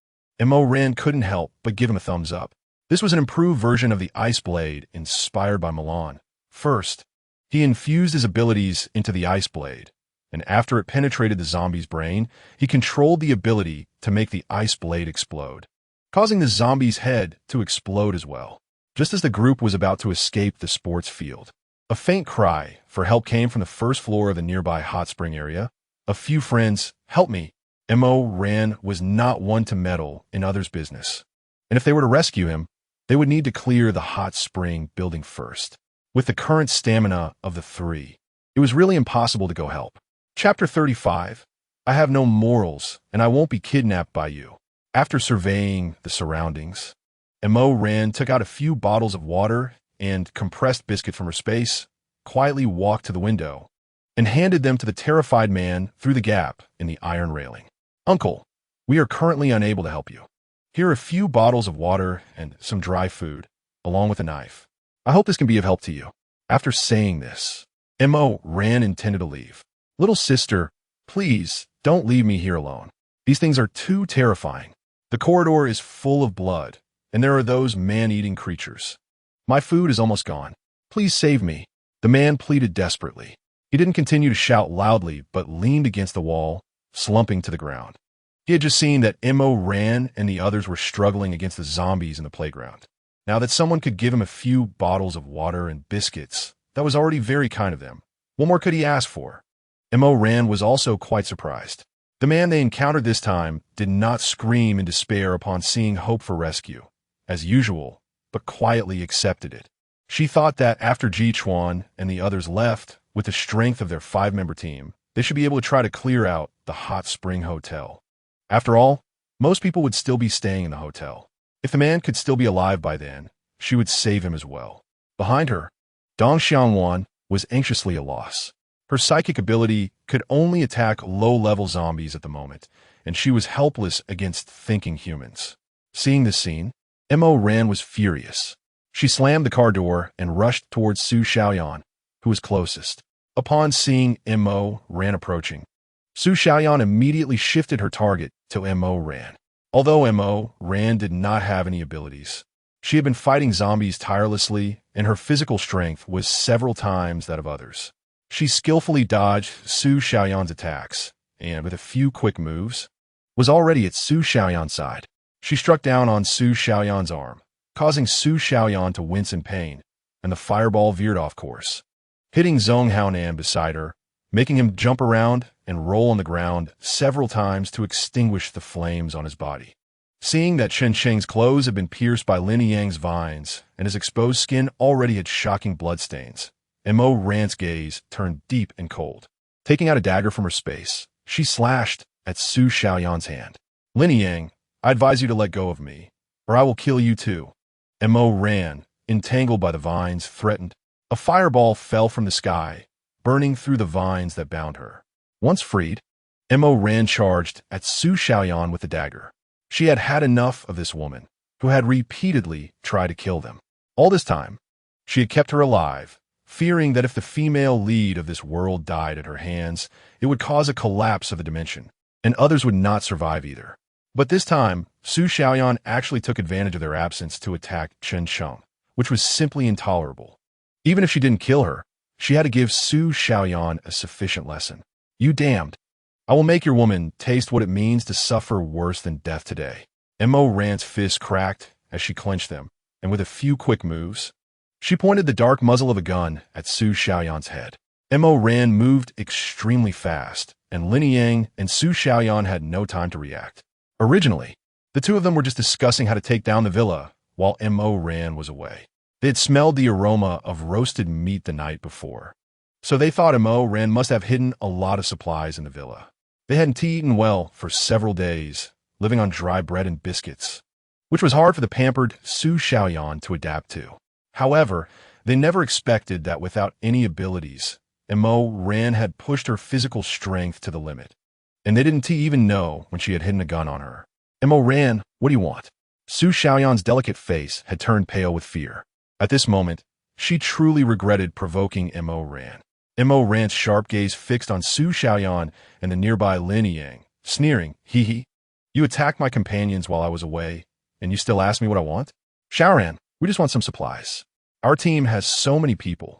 Mo Ran couldn't help but give him a thumbs up. This was an improved version of the ice blade inspired by Milan. First, he infused his abilities into the ice blade, and after it penetrated the zombie's brain, he controlled the ability to make the ice blade explode, causing the zombie's head to explode as well. Just as the group was about to escape the sports field, a faint cry for help came from the first floor of the nearby hot spring area. A few friends, "Help me." Mo Ran was not one to meddle in others' business, and if they were to rescue him, they would need to clear the hot spring building first. With the current stamina of the 3, it was really impossible to go help. Chapter 35, I have no morals, and I won't be kidnapped by you. After surveying the surroundings, Mo Ran took out a few bottles of water and compressed biscuit from her space, quietly walked to the window, and handed them to the terrified man through the gap in the iron railing. "Uncle, we are currently unable to help you. Here are a few bottles of water and some dry food, along with a knife. I hope this can be of help to you." After saying this, Mo Ran intended to leave. "Little sister, please don't leave me here alone. These things are too terrifying. The corridor is full of blood, and there are those man-eating creatures. My food is almost gone. Please save me." The man pleaded desperately. He didn't continue to shout loudly, but leaned against the wall, slumping to the ground. He had just seen that Mo Ran and the others were struggling against the zombies in the playground. Now that someone could give him a few bottles of water and biscuits, that was already very kind of them. What more could he ask for? Mo Ran was also quite surprised. The man they encountered this time did not scream in despair upon seeing hope for rescue, as usual, but quietly accepted it. She thought that after Ji Chuan and the others left, with the strength of their 5-member team, they should be able to try to clear out the hot spring hotel. After all, most people would still be staying in the hotel. If the man could still be alive by then, she would save him as well. Behind her, Dong Xiangwan was anxiously at a loss. Her psychic ability could only attack low-level zombies at the moment, and she was helpless against thinking humans. Seeing this scene, Mo Ran was furious. She slammed the car door and rushed towards Su Xiaoyan, who was closest. Upon seeing Mo Ran approaching, Su Xiaoyan immediately shifted her target to Mo Ran. Although Mo Ran did not have any abilities, she had been fighting zombies tirelessly, and her physical strength was several times that of others. She skillfully dodged Su Xiaoyan's attacks, and with a few quick moves, was already at Su Xiaoyan's side. She struck down on Su Xiaoyan's arm, causing Su Xiaoyan to wince in pain, and the fireball veered off course, hitting Zhong Haonan beside her, making him jump around and roll on the ground several times to extinguish the flames on his body. Seeing that Chen Sheng's clothes had been pierced by Lin Yang's vines and his exposed skin already had shocking bloodstains, Mo Ran's gaze turned deep and cold. Taking out a dagger from her space, she slashed at Su Xiaoyan's hand. Lin Yang, I advise you to let go of me, or I will kill you too. Mo Ran, entangled by the vines, threatened. A fireball fell from the sky, burning through the vines that bound her. Once freed, Mo Ran charged at Su Xiaoyan with the dagger. She had had enough of this woman, who had repeatedly tried to kill them. All this time, she had kept her alive, fearing that if the female lead of this world died at her hands, it would cause a collapse of the dimension, and others would not survive either. But this time, Su Xiaoyan actually took advantage of their absence to attack Chen Sheng, which was simply intolerable. Even if she didn't kill her, she had to give Su Xiaoyan a sufficient lesson. You damned! I will make your woman taste what it means to suffer worse than death today. Mo Ran's fists cracked as she clenched them, and with a few quick moves, she pointed the dark muzzle of a gun at Su Xiaoyan's head. Mo Ran moved extremely fast, and Lin Yang and Su Xiaoyan had no time to react. Originally, the two of them were just discussing how to take down the villa while Mo Ran was away. They had smelled the aroma of roasted meat the night before, so they thought Mo Ran must have hidden a lot of supplies in the villa. They hadn't eaten well for several days, living on dry bread and biscuits, which was hard for the pampered Su Xiaoyan to adapt to. However, they never expected that without any abilities, Mo Ran had pushed her physical strength to the limit, and they didn't even know when she had hidden a gun on her. Mo Ran, what do you want? Su Xiaoyan's delicate face had turned pale with fear. At this moment, she truly regretted provoking Mo Ran. Mo Ran's sharp gaze fixed on Su Xiaoyan and the nearby Lin Yang, sneering, hee hee. You attacked my companions while I was away, and you still ask me what I want? Xiaoran, we just want some supplies. Our team has so many people,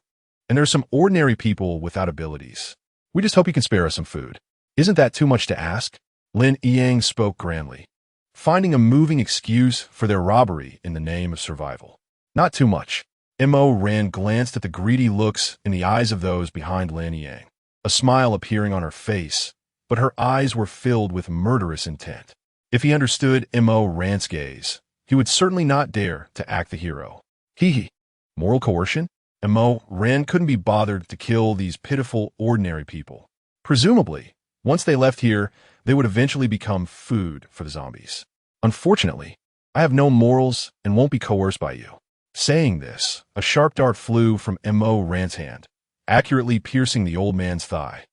and there's some ordinary people without abilities. We just hope you can spare us some food. Isn't that too much to ask? Lin Yang spoke grandly, finding a moving excuse for their robbery in the name of survival. Not too much. Mo Ran glanced at the greedy looks in the eyes of those behind Lin Yang, a smile appearing on her face, but her eyes were filled with murderous intent. If he understood Mo Ran's gaze, he would certainly not dare to act the hero. Hee hee. Moral coercion? Mo Ran couldn't be bothered to kill these pitiful, ordinary people. Presumably, once they left here, they would eventually become food for the zombies. Unfortunately, I have no morals and won't be coerced by you. Saying this, a sharp dart flew from Mo Ran's hand, accurately piercing the old man's thigh.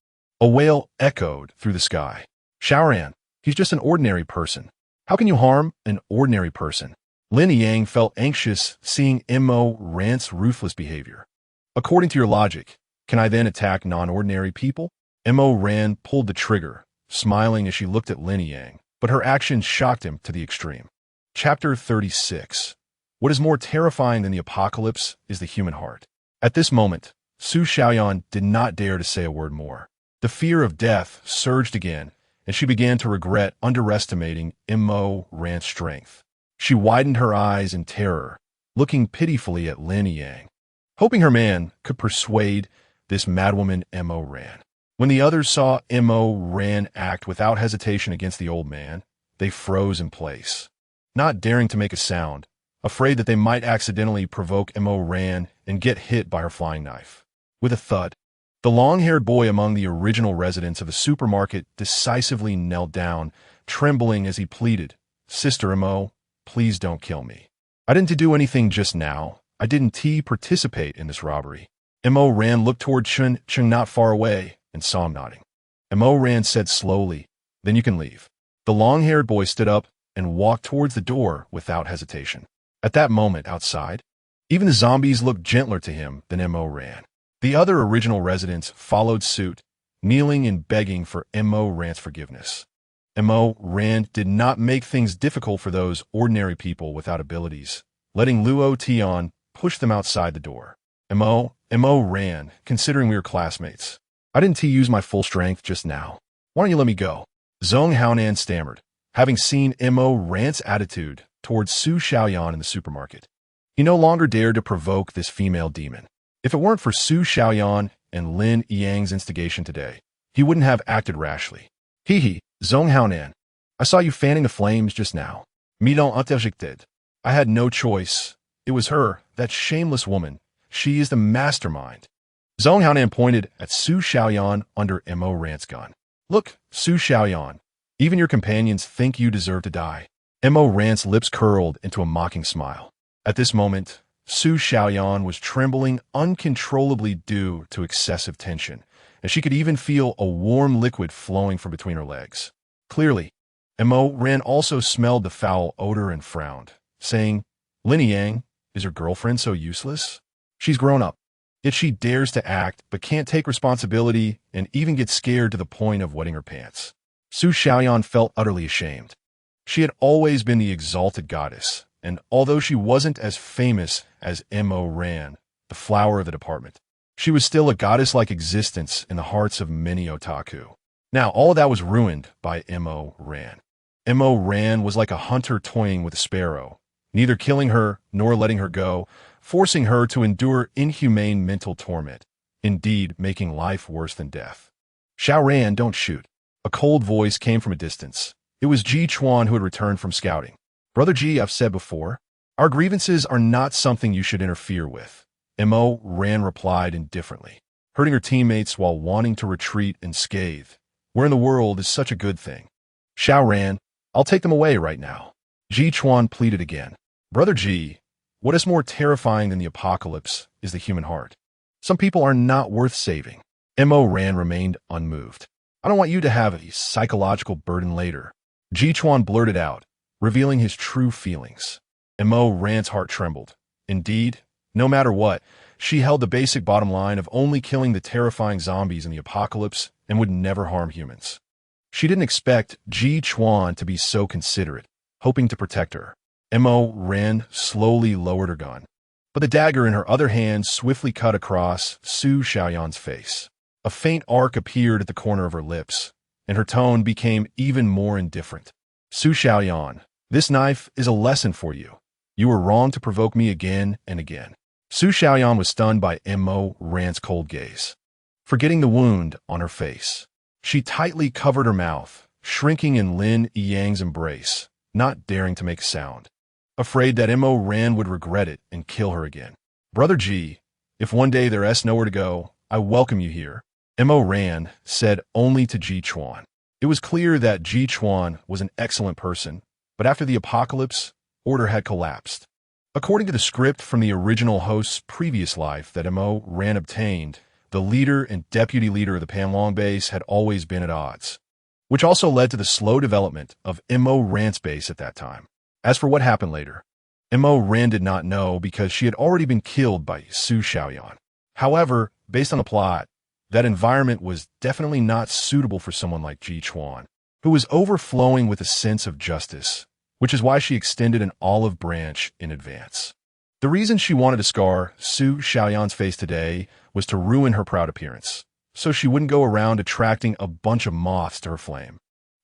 A wail echoed through the sky. Xiaoran, he's just an ordinary person. How can you harm an ordinary person? Lin Yang felt anxious seeing Mo Ran's ruthless behavior. According to your logic, can I then attack non-ordinary people? Mo Ran pulled the trigger, smiling as she looked at Lin Yang, but her actions shocked him to the extreme. Chapter 36. What is more terrifying than the apocalypse is the human heart. At this moment, Su Xiaoyan did not dare to say a word more. The fear of death surged again, and she began to regret underestimating Mo Ran's strength. She widened her eyes in terror, looking pitifully at Lin Yang, hoping her man could persuade this madwoman Mo Ran. When the others saw Mo Ran act without hesitation against the old man, they froze in place, not daring to make a sound, afraid that they might accidentally provoke Mo Ran and get hit by her flying knife. With a thud, the long-haired boy among the original residents of the supermarket decisively knelt down, trembling as he pleaded, Sister Mo, please don't kill me. I didn't do anything just now. I didn't participate in this robbery. Mo Ran looked toward Chen not far away and saw him nodding. Mo Ran said slowly, then you can leave. The long-haired boy stood up and walked towards the door without hesitation. At that moment outside, even the zombies looked gentler to him than Mo Ran. The other original residents followed suit, kneeling and begging for Mo Ran's forgiveness. Mo Ran did not make things difficult for those ordinary people without abilities, letting Luo Tian push them outside the door. Mo Ran, considering we were classmates, I didn't use my full strength just now. Why don't you let me go? Zhong Haonan stammered, having seen Mo Ran's attitude towards Su Xiaoyan in the supermarket. He no longer dared to provoke this female demon. If it weren't for Su Xiaoyan and Lin Yang's instigation today, he wouldn't have acted rashly. Hee, Zhong Haonan. I saw you fanning the flames just now. Meat.After. I had no choice. It was her, that shameless woman. She is the mastermind. Zhong Haonan pointed at Su Xiaoyan under Mo Rant's gun. Look, Su Xiaoyan. Even your companions think you deserve to die. Mo Rant's lips curled into a mocking smile. At this moment, Su Xiaoyan was trembling uncontrollably due to excessive tension, and she could even feel a warm liquid flowing from between her legs. Clearly, Mo Rant also smelled the foul odor and frowned, saying, Lin Yang, is her girlfriend so useless? She's grown up. Yet she dares to act but can't take responsibility and even gets scared to the point of wetting her pants. Su Xiaoyan felt utterly ashamed. She had always been the exalted goddess, and although she wasn't as famous as Mo Rant, the flower of the department, she was still a goddess-like existence in the hearts of many otaku. Now, all of that was ruined by Mo Rant. Mo Rant was like a hunter toying with a sparrow, neither killing her nor letting her go, forcing her to endure inhumane mental torment, indeed making life worse than death. Xiao Ran, don't shoot. A cold voice came from a distance. It was Ji Chuan who had returned from scouting. Brother Ji, I've said before, our grievances are not something you should interfere with. Mo Rant replied indifferently, hurting her teammates while wanting to retreat unscathed. Where in the world is such a good thing? Xiao Ran, I'll take them away right now. Ji Chuan pleaded again. Brother Ji, what is more terrifying than the apocalypse is the human heart. Some people are not worth saving. Mo Rant remained unmoved. I don't want you to have a psychological burden later. Ji Chuan blurted out, revealing his true feelings. Mo Rant's heart trembled. Indeed, no matter what, she held the basic bottom line of only killing the terrifying zombies in the apocalypse and would never harm humans. She didn't expect Ji Chuan to be so considerate, hoping to protect her. Mo Rant slowly lowered her gun, but the dagger in her other hand swiftly cut across Su Xiaoyan's face. A faint arc appeared at the corner of her lips, and her tone became even more indifferent. Su Xiaoyan, this knife is a lesson for you. You were wrong to provoke me again and again. Su Xiaoyan was stunned by Mo Rant's cold gaze. Forgetting the wound on her face, she tightly covered her mouth, shrinking in Lin Yang's embrace, not daring to make a sound, afraid that Mo Rant would regret it and kill her again. Brother Ji, if one day there's nowhere to go, I welcome you here. Mo Rant said only to Ji Chuan. It was clear that Ji Chuan was an excellent person, but after the apocalypse, order had collapsed. According to the script from the original host's previous life that Mo Rant obtained, the leader and deputy leader of the Panlong base had always been at odds, which also led to the slow development of Mo Rant's base at that time. As for what happened later, Mo Rant did not know because she had already been killed by Su Xiaoyan. However, based on the plot, that environment was definitely not suitable for someone like Ji Chuan, who was overflowing with a sense of justice, which is why she extended an olive branch in advance. The reason she wanted to scar Su Xiaoyan's face today was to ruin her proud appearance, so she wouldn't go around attracting a bunch of moths to her flame,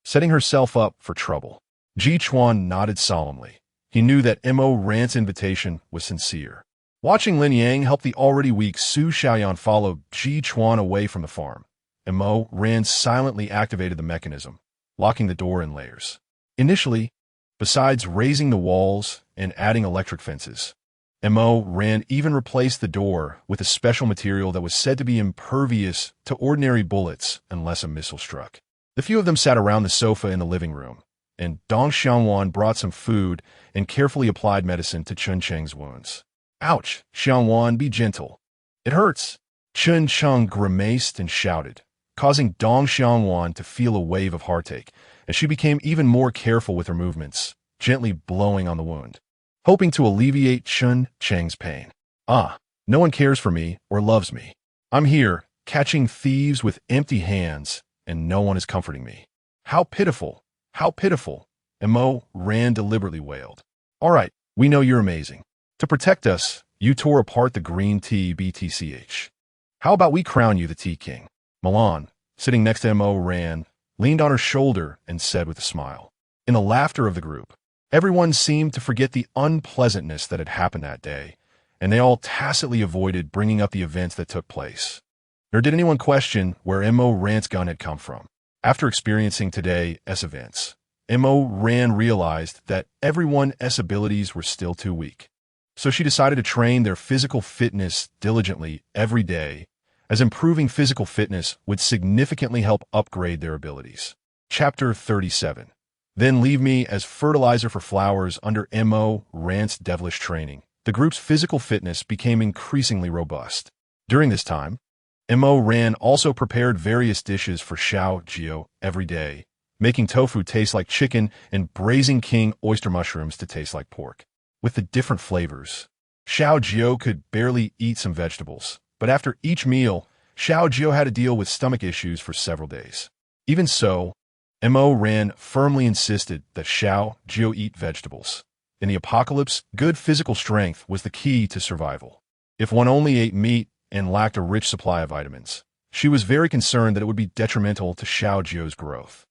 setting herself up for trouble. Ji Chuan nodded solemnly. He knew that Mo Rant's invitation was sincere. Watching Lin Yang help the already weak Su Xiaoyan follow Ji Chuan away from the farm, Mo Rant silently activated the mechanism, locking the door in layers. Initially, besides raising the walls and adding electric fences, Mo Rant even replaced the door with a special material that was said to be impervious to ordinary bullets unless a missile struck. The few of them sat around the sofa in the living room, and Dong Xiangwan brought some food and carefully applied medicine to Chun Cheng's wounds. Ouch, Xiangwan, be gentle. It hurts. Chun Cheng grimaced and shouted, causing Dong Xiangwan to feel a wave of heartache, and she became even more careful with her movements, gently blowing on the wound, hoping to alleviate Chun Cheng's pain. No one cares for me or loves me. I'm here, catching thieves with empty hands, and no one is comforting me. How pitiful, how pitiful, Mo Rant deliberately wailed. All right, we know you're amazing. To protect us, you tore apart the green tea BTCH. How about we crown you the Tea King? Milan, sitting next to Mo Rant, leaned on her shoulder and said with a smile. In the laughter of the group, everyone seemed to forget the unpleasantness that had happened that day, and they all tacitly avoided bringing up the events that took place. nor did anyone question where Mo Ran's gun had come from. After experiencing today's events, Mo Ran realized that everyone's abilities were still too weak. So she decided to train their physical fitness diligently every day, as improving physical fitness would significantly help upgrade their abilities. Chapter 37. Then leave me as fertilizer for flowers. Under Mo Ran's devilish training, the group's physical fitness became increasingly robust. During this time, Mo Ran also prepared various dishes for Xiao Jiu every day, making tofu taste like chicken and braising king oyster mushrooms to taste like pork. With the different flavors, Xiao Jiu could barely eat some vegetables, but after each meal, Xiao Jiu had to deal with stomach issues for several days. Even so, Mo Ran firmly insisted that Xiao Jiu eat vegetables. In the apocalypse, good physical strength was the key to survival. If one only ate meat and lacked a rich supply of vitamins, she was very concerned that it would be detrimental to Xiao Jiu's growth.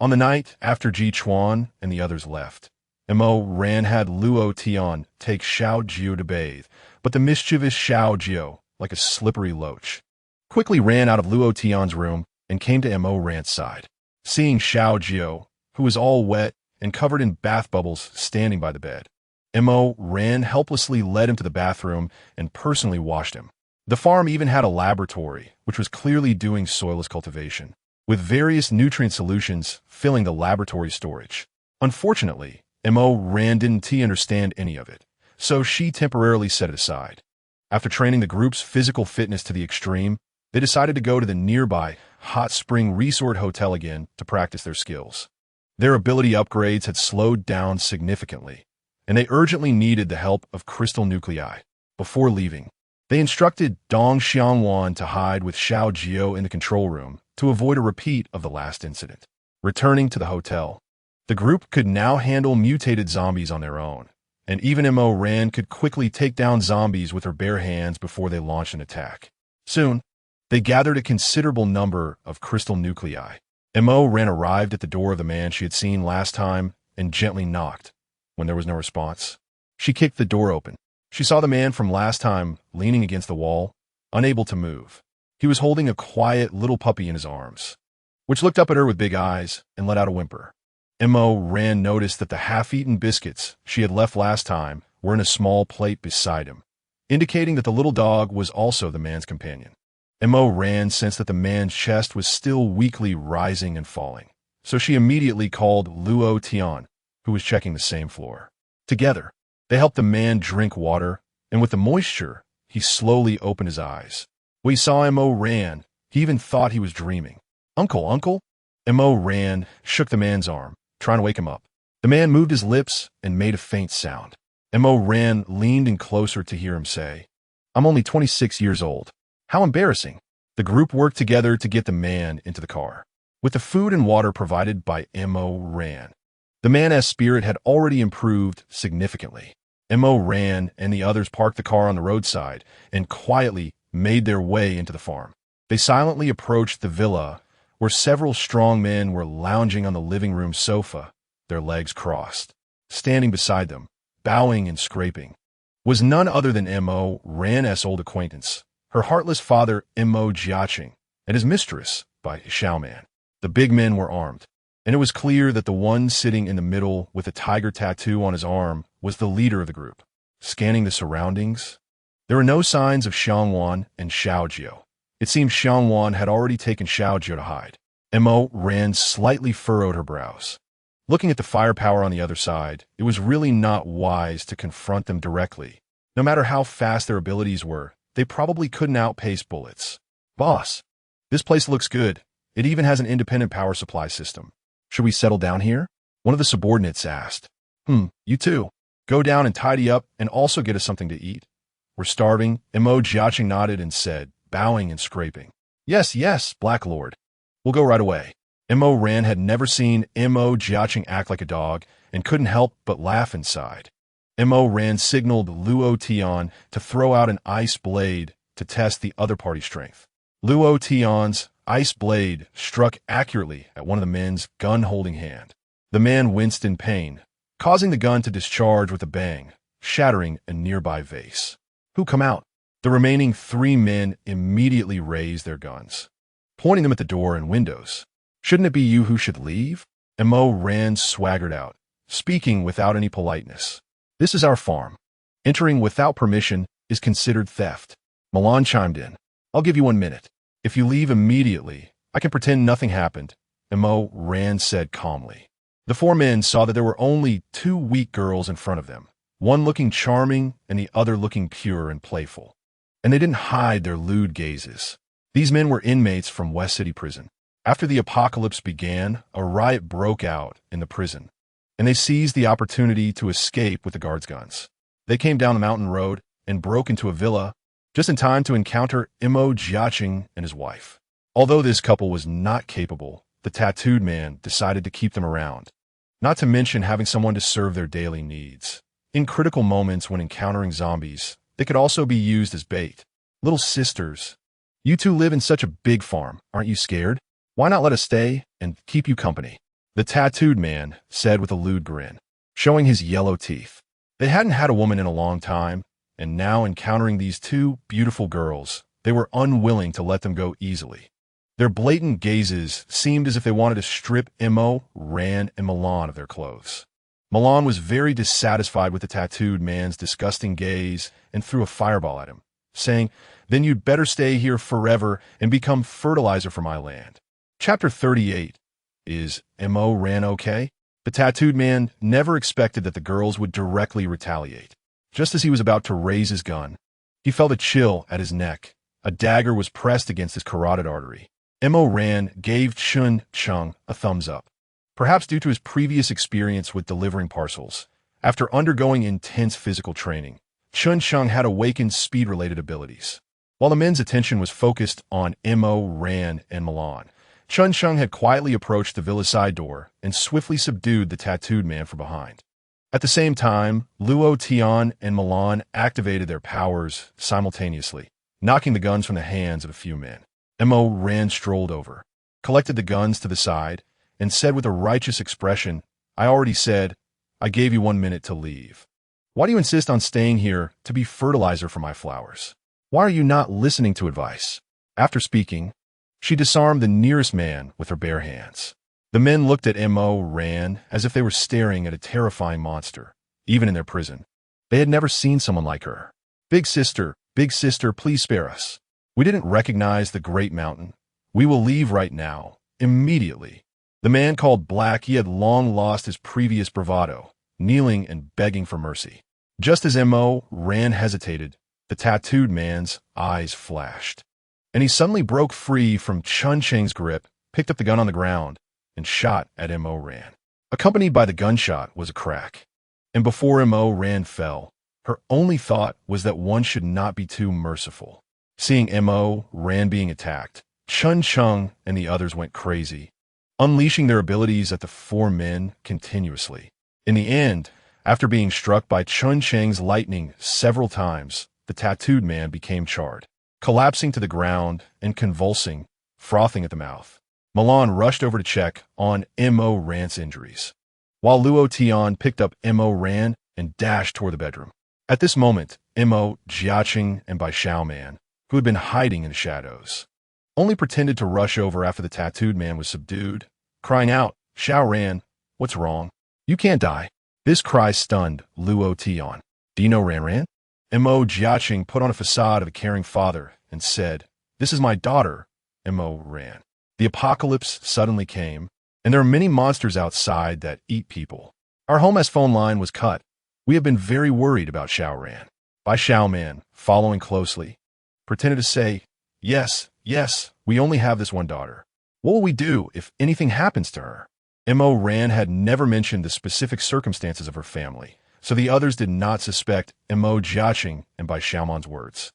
On the night after Ji Chuan and the others left, Mo Ran had Luo Tian take Xiao Jiu to bathe, but the mischievous Xiao Jiu, like a slippery loach, quickly ran out of Luo Tian's room and came to Mo Ran's side. Seeing Xiao Jiu, who was all wet and covered in bath bubbles, standing by the bed, Mo Ran helplessly led him to the bathroom and personally washed him. The farm even had a laboratory, which was clearly doing soilless cultivation, with various nutrient solutions filling the laboratory storage. Unfortunately, Mo Ran didn't understand any of it, so she temporarily set it aside. After training the group's physical fitness to the extreme, they decided to go to the nearby hot spring resort hotel again to practice their skills. Their ability upgrades had slowed down significantly, and they urgently needed the help of crystal nuclei. Before leaving, they instructed Dong Xiangwan to hide with Xiao Jiu in the control room to avoid a repeat of the last incident. Returning to the hotel, the group could now handle mutated zombies on their own, and even Mo Ran could quickly take down zombies with her bare hands before they launched an attack. Soon, they gathered a considerable number of crystal nuclei. Mo Ran arrived at the door of the man she had seen last time and gently knocked. When there was no response, she kicked the door open. She saw the man from last time leaning against the wall, unable to move. He was holding a quiet little puppy in his arms, which looked up at her with big eyes and let out a whimper. Mo Ran noticed that the half-eaten biscuits she had left last time were in a small plate beside him, indicating that the little dog was also the man's companion. Mo Ran sensed that the man's chest was still weakly rising and falling, so she immediately called Luo Tian, who was checking the same floor. Together, they helped the man drink water, and with the moisture, he slowly opened his eyes. When he saw Mo Ran, he even thought he was dreaming. "Uncle, uncle?" Mo Ran shook the man's arm, trying to wake him up. The man moved his lips and made a faint sound. Mo Ran leaned in closer to hear him say, "I'm only 26 years old. How embarrassing." The group worked together to get the man into the car. With the food and water provided by Mo Ran, the man's spirit had already improved significantly. Mo Ran and the others parked the car on the roadside and quietly made their way into the farm. They silently approached the villa, where several strong men were lounging on the living room sofa, their legs crossed. Standing beside them, bowing and scraping, was none other than Mo Ran's old acquaintance, her heartless father Mo Jiaqing, and his mistress by Xiaoman. The big men were armed, and it was clear that the one sitting in the middle with a tiger tattoo on his arm was the leader of the group. Scanning the surroundings, there were no signs of Xiangwan and Xiao Jiu. It seemed Xiangwan had already taken Xiao Jiu to hide. Mo Ran slightly furrowed her brows. Looking at the firepower on the other side, it was really not wise to confront them directly. No matter how fast their abilities were, they probably couldn't outpace bullets. "Boss, this place looks good. It even has an independent power supply system. Should we settle down here?" One of the subordinates asked. You too. Go down and tidy up and also get us something to eat. We're starving." Mo Jiaqing nodded and said, bowing and scraping, "Yes, yes, Black Lord. We'll go right away." Mo Ran had never seen Mo Jiaqing act like a dog and couldn't help but laugh inside. Mo Ran signaled Luo Tian to throw out an ice blade to test the other party's strength. Luo Tian's ice blade struck accurately at one of the men's gun-holding hand. The man winced in pain, causing the gun to discharge with a bang, shattering a nearby vase. "Who come out?" The remaining 3 men immediately raised their guns, pointing them at the door and windows. "Shouldn't it be you who should leave?" Mo Ran swaggered out, speaking without any politeness. "This is our farm. Entering without permission is considered theft." Milan chimed in. "I'll give you 1 minute. If you leave immediately, I can pretend nothing happened," Mo Ran said calmly. The 4 men saw that there were only 2 weak girls in front of them, one looking charming and the other looking pure and playful. And they didn't hide their lewd gazes. These men were inmates from West City Prison. After the apocalypse began, a riot broke out in the prison, and they seized the opportunity to escape with the guards' guns. They came down the mountain road and broke into a villa just in time to encounter Xiao Jiu and his wife. Although this couple was not capable, the tattooed man decided to keep them around, not to mention having someone to serve their daily needs. In critical moments when encountering zombies, they could also be used as bait. "Little sisters, you two live in such a big farm. Aren't you scared? Why not let us stay and keep you company?" The tattooed man said with a lewd grin, showing his yellow teeth. They hadn't had a woman in a long time, and now encountering these 2 beautiful girls, they were unwilling to let them go easily. Their blatant gazes seemed as if they wanted to strip Mo Ran and Milan of their clothes. Milan was very dissatisfied with the tattooed man's disgusting gaze and threw a fireball at him, saying, "Then you'd better stay here forever and become fertilizer for my land." Chapter 38. Is Mo Ran okay? The tattooed man never expected that the girls would directly retaliate. Just as he was about to raise his gun, he felt a chill at his neck. A dagger was pressed against his carotid artery. Mo Ran gave Chun Chung a thumbs up. Perhaps due to his previous experience with delivering parcels, after undergoing intense physical training, Chun Chung had awakened speed-related abilities. While the men's attention was focused on Mo Ran and Milan, Chun Chung had quietly approached the villa side door and swiftly subdued the tattooed man from behind. At the same time, Luo Tian and Milan activated their powers simultaneously, knocking the guns from the hands of a few men. Mo Ran strolled over, collected the guns to the side, and said with a righteous expression, "I already said, I gave you 1 minute to leave. Why do you insist on staying here to be fertilizer for my flowers? Why are you not listening to advice?" After speaking, she disarmed the nearest man with her bare hands. The men looked at Mo Ran as if they were staring at a terrifying monster, even in their prison. They had never seen someone like her. Big sister, please spare us. We didn't recognize the great mountain. We will leave right now, immediately." The man called Black, he had long lost his previous bravado, kneeling and begging for mercy. Just as Mo Ran hesitated, the tattooed man's eyes flashed, and he suddenly broke free from Chun Cheng's grip, picked up the gun on the ground, and shot at Mo Ran. Accompanied by the gunshot was a crack, and before Mo Ran fell, her only thought was that one should not be too merciful. Seeing Mo Ran being attacked, Chun Chung and the others went crazy, unleashing their abilities at the 4 men continuously. In the end, after being struck by Chun Cheng's lightning several times, the tattooed man became charred, collapsing to the ground and convulsing, frothing at the mouth. Milan rushed over to check on Mo Ran's injuries, while Luo Tian picked up Mo Ran and dashed toward the bedroom. At this moment, Mo Jiu and Bai Xiao Man, who had been hiding in the shadows, only pretended to rush over after the tattooed man was subdued, crying out, "Xiao Ran, what's wrong? You can't die." This cry stunned Luo Tian. "Do you know Ran?" Mo Jiu put on a facade of a caring father and said, "This is my daughter, Mo Ran." The apocalypse suddenly came, and there are many monsters outside that eat people. Our home as phone line was cut. We have been very worried about Xiao Ran. Bai Xiao Man, following closely, pretended to say, Yes, we only have this one daughter. What will we do if anything happens to her?" Mo Ran had never mentioned the specific circumstances of her family, so the others did not suspect Mo Jiu and Bai Xiaoman's words.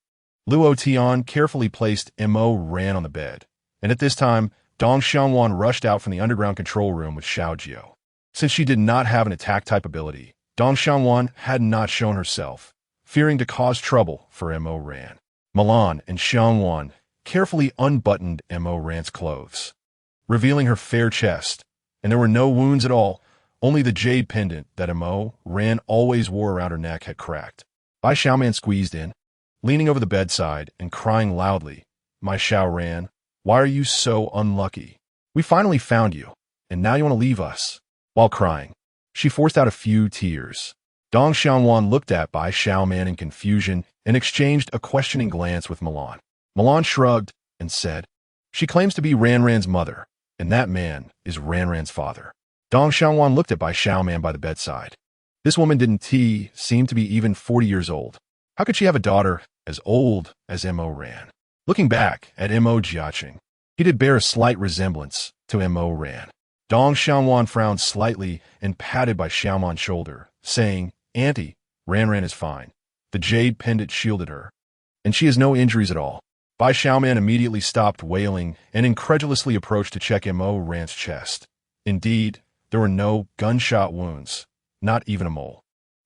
Luo Tian carefully placed Mo Ran on the bed, and at this time, Dong Xiangwan rushed out from the underground control room with Xiao Jiu. Since she did not have an attack-type ability, Dong Xiangwan had not shown herself, fearing to cause trouble for Mo Ran. Milan and Xiangwan carefully unbuttoned Mo Ran's clothes, revealing her fair chest, and there were no wounds at all, only the jade pendant that Mo Ran always wore around her neck had cracked. Bai Xiaoman squeezed in, leaning over the bedside and crying loudly, "My Xiao Ran, why are you so unlucky? We finally found you, and now you want to leave us." While crying, she forced out a few tears. Dong Xiaowan looked at Bai Xiaoman in confusion and exchanged a questioning glance with Milan. Milan shrugged and said, "She claims to be Ranran's mother, and that man is Ranran's father." Dong Xiaowan looked at Bai Xiaoman by the bedside. This woman didn't seem to be even 40 years old. How could she have a daughter as old as Mo Ran? Looking back at Mo Jiaqing, he did bear a slight resemblance to Mo Ran. Dong Xiaowan frowned slightly and patted Bai Xiaoman's shoulder, saying, "Auntie, Ranran is fine. The jade pendant shielded her, and she has no injuries at all." Bai Xiaoman immediately stopped wailing and incredulously approached to check Mo Ran's chest. Indeed, there were no gunshot wounds, not even a mole.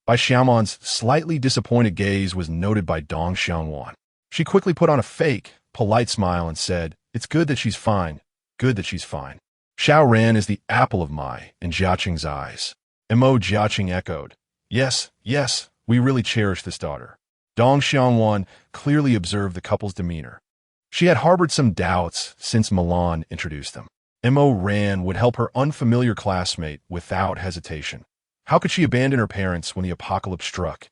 Bai Xiaoman's slightly disappointed gaze was noted by Dong Xiaowan. She quickly put on a fake, polite smile and said, "It's good that she's fine. Good that she's fine." Xiao Ran is the apple of my and Jiaqing's eyes. Mo Jiaqing echoed, "Yes, yes, we really cherish this daughter." Dong Xiaowan clearly observed the couple's demeanor. She had harbored some doubts since Milan introduced them. Mo Ran would help her unfamiliar classmate without hesitation. How could she abandon her parents when the apocalypse struck?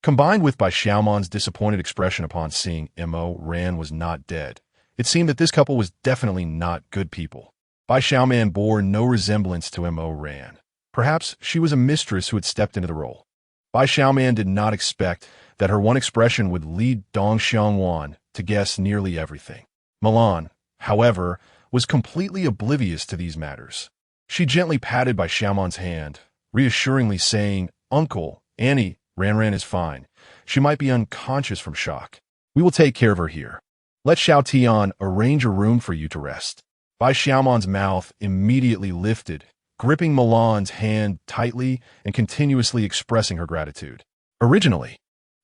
Combined with Bai Xiaoman's disappointed expression upon seeing Mo Ran was not dead, it seemed that this couple was definitely not good people. Bai Xiaoman bore no resemblance to Mo Ran. Perhaps she was a mistress who had stepped into the role. Bai Xiaoman did not expect that her one expression would lead Dong Xiaowan to guess nearly everything. Milan, however, was completely oblivious to these matters. She gently patted Bai Xiaoman's hand, reassuringly saying, "Uncle, Annie, Ranran is fine. She might be unconscious from shock. We will take care of her here. Let Xiao Tian arrange a room for you to rest." Bai Xiaoman's mouth immediately lifted, gripping Milan's hand tightly and continuously expressing her gratitude. Originally,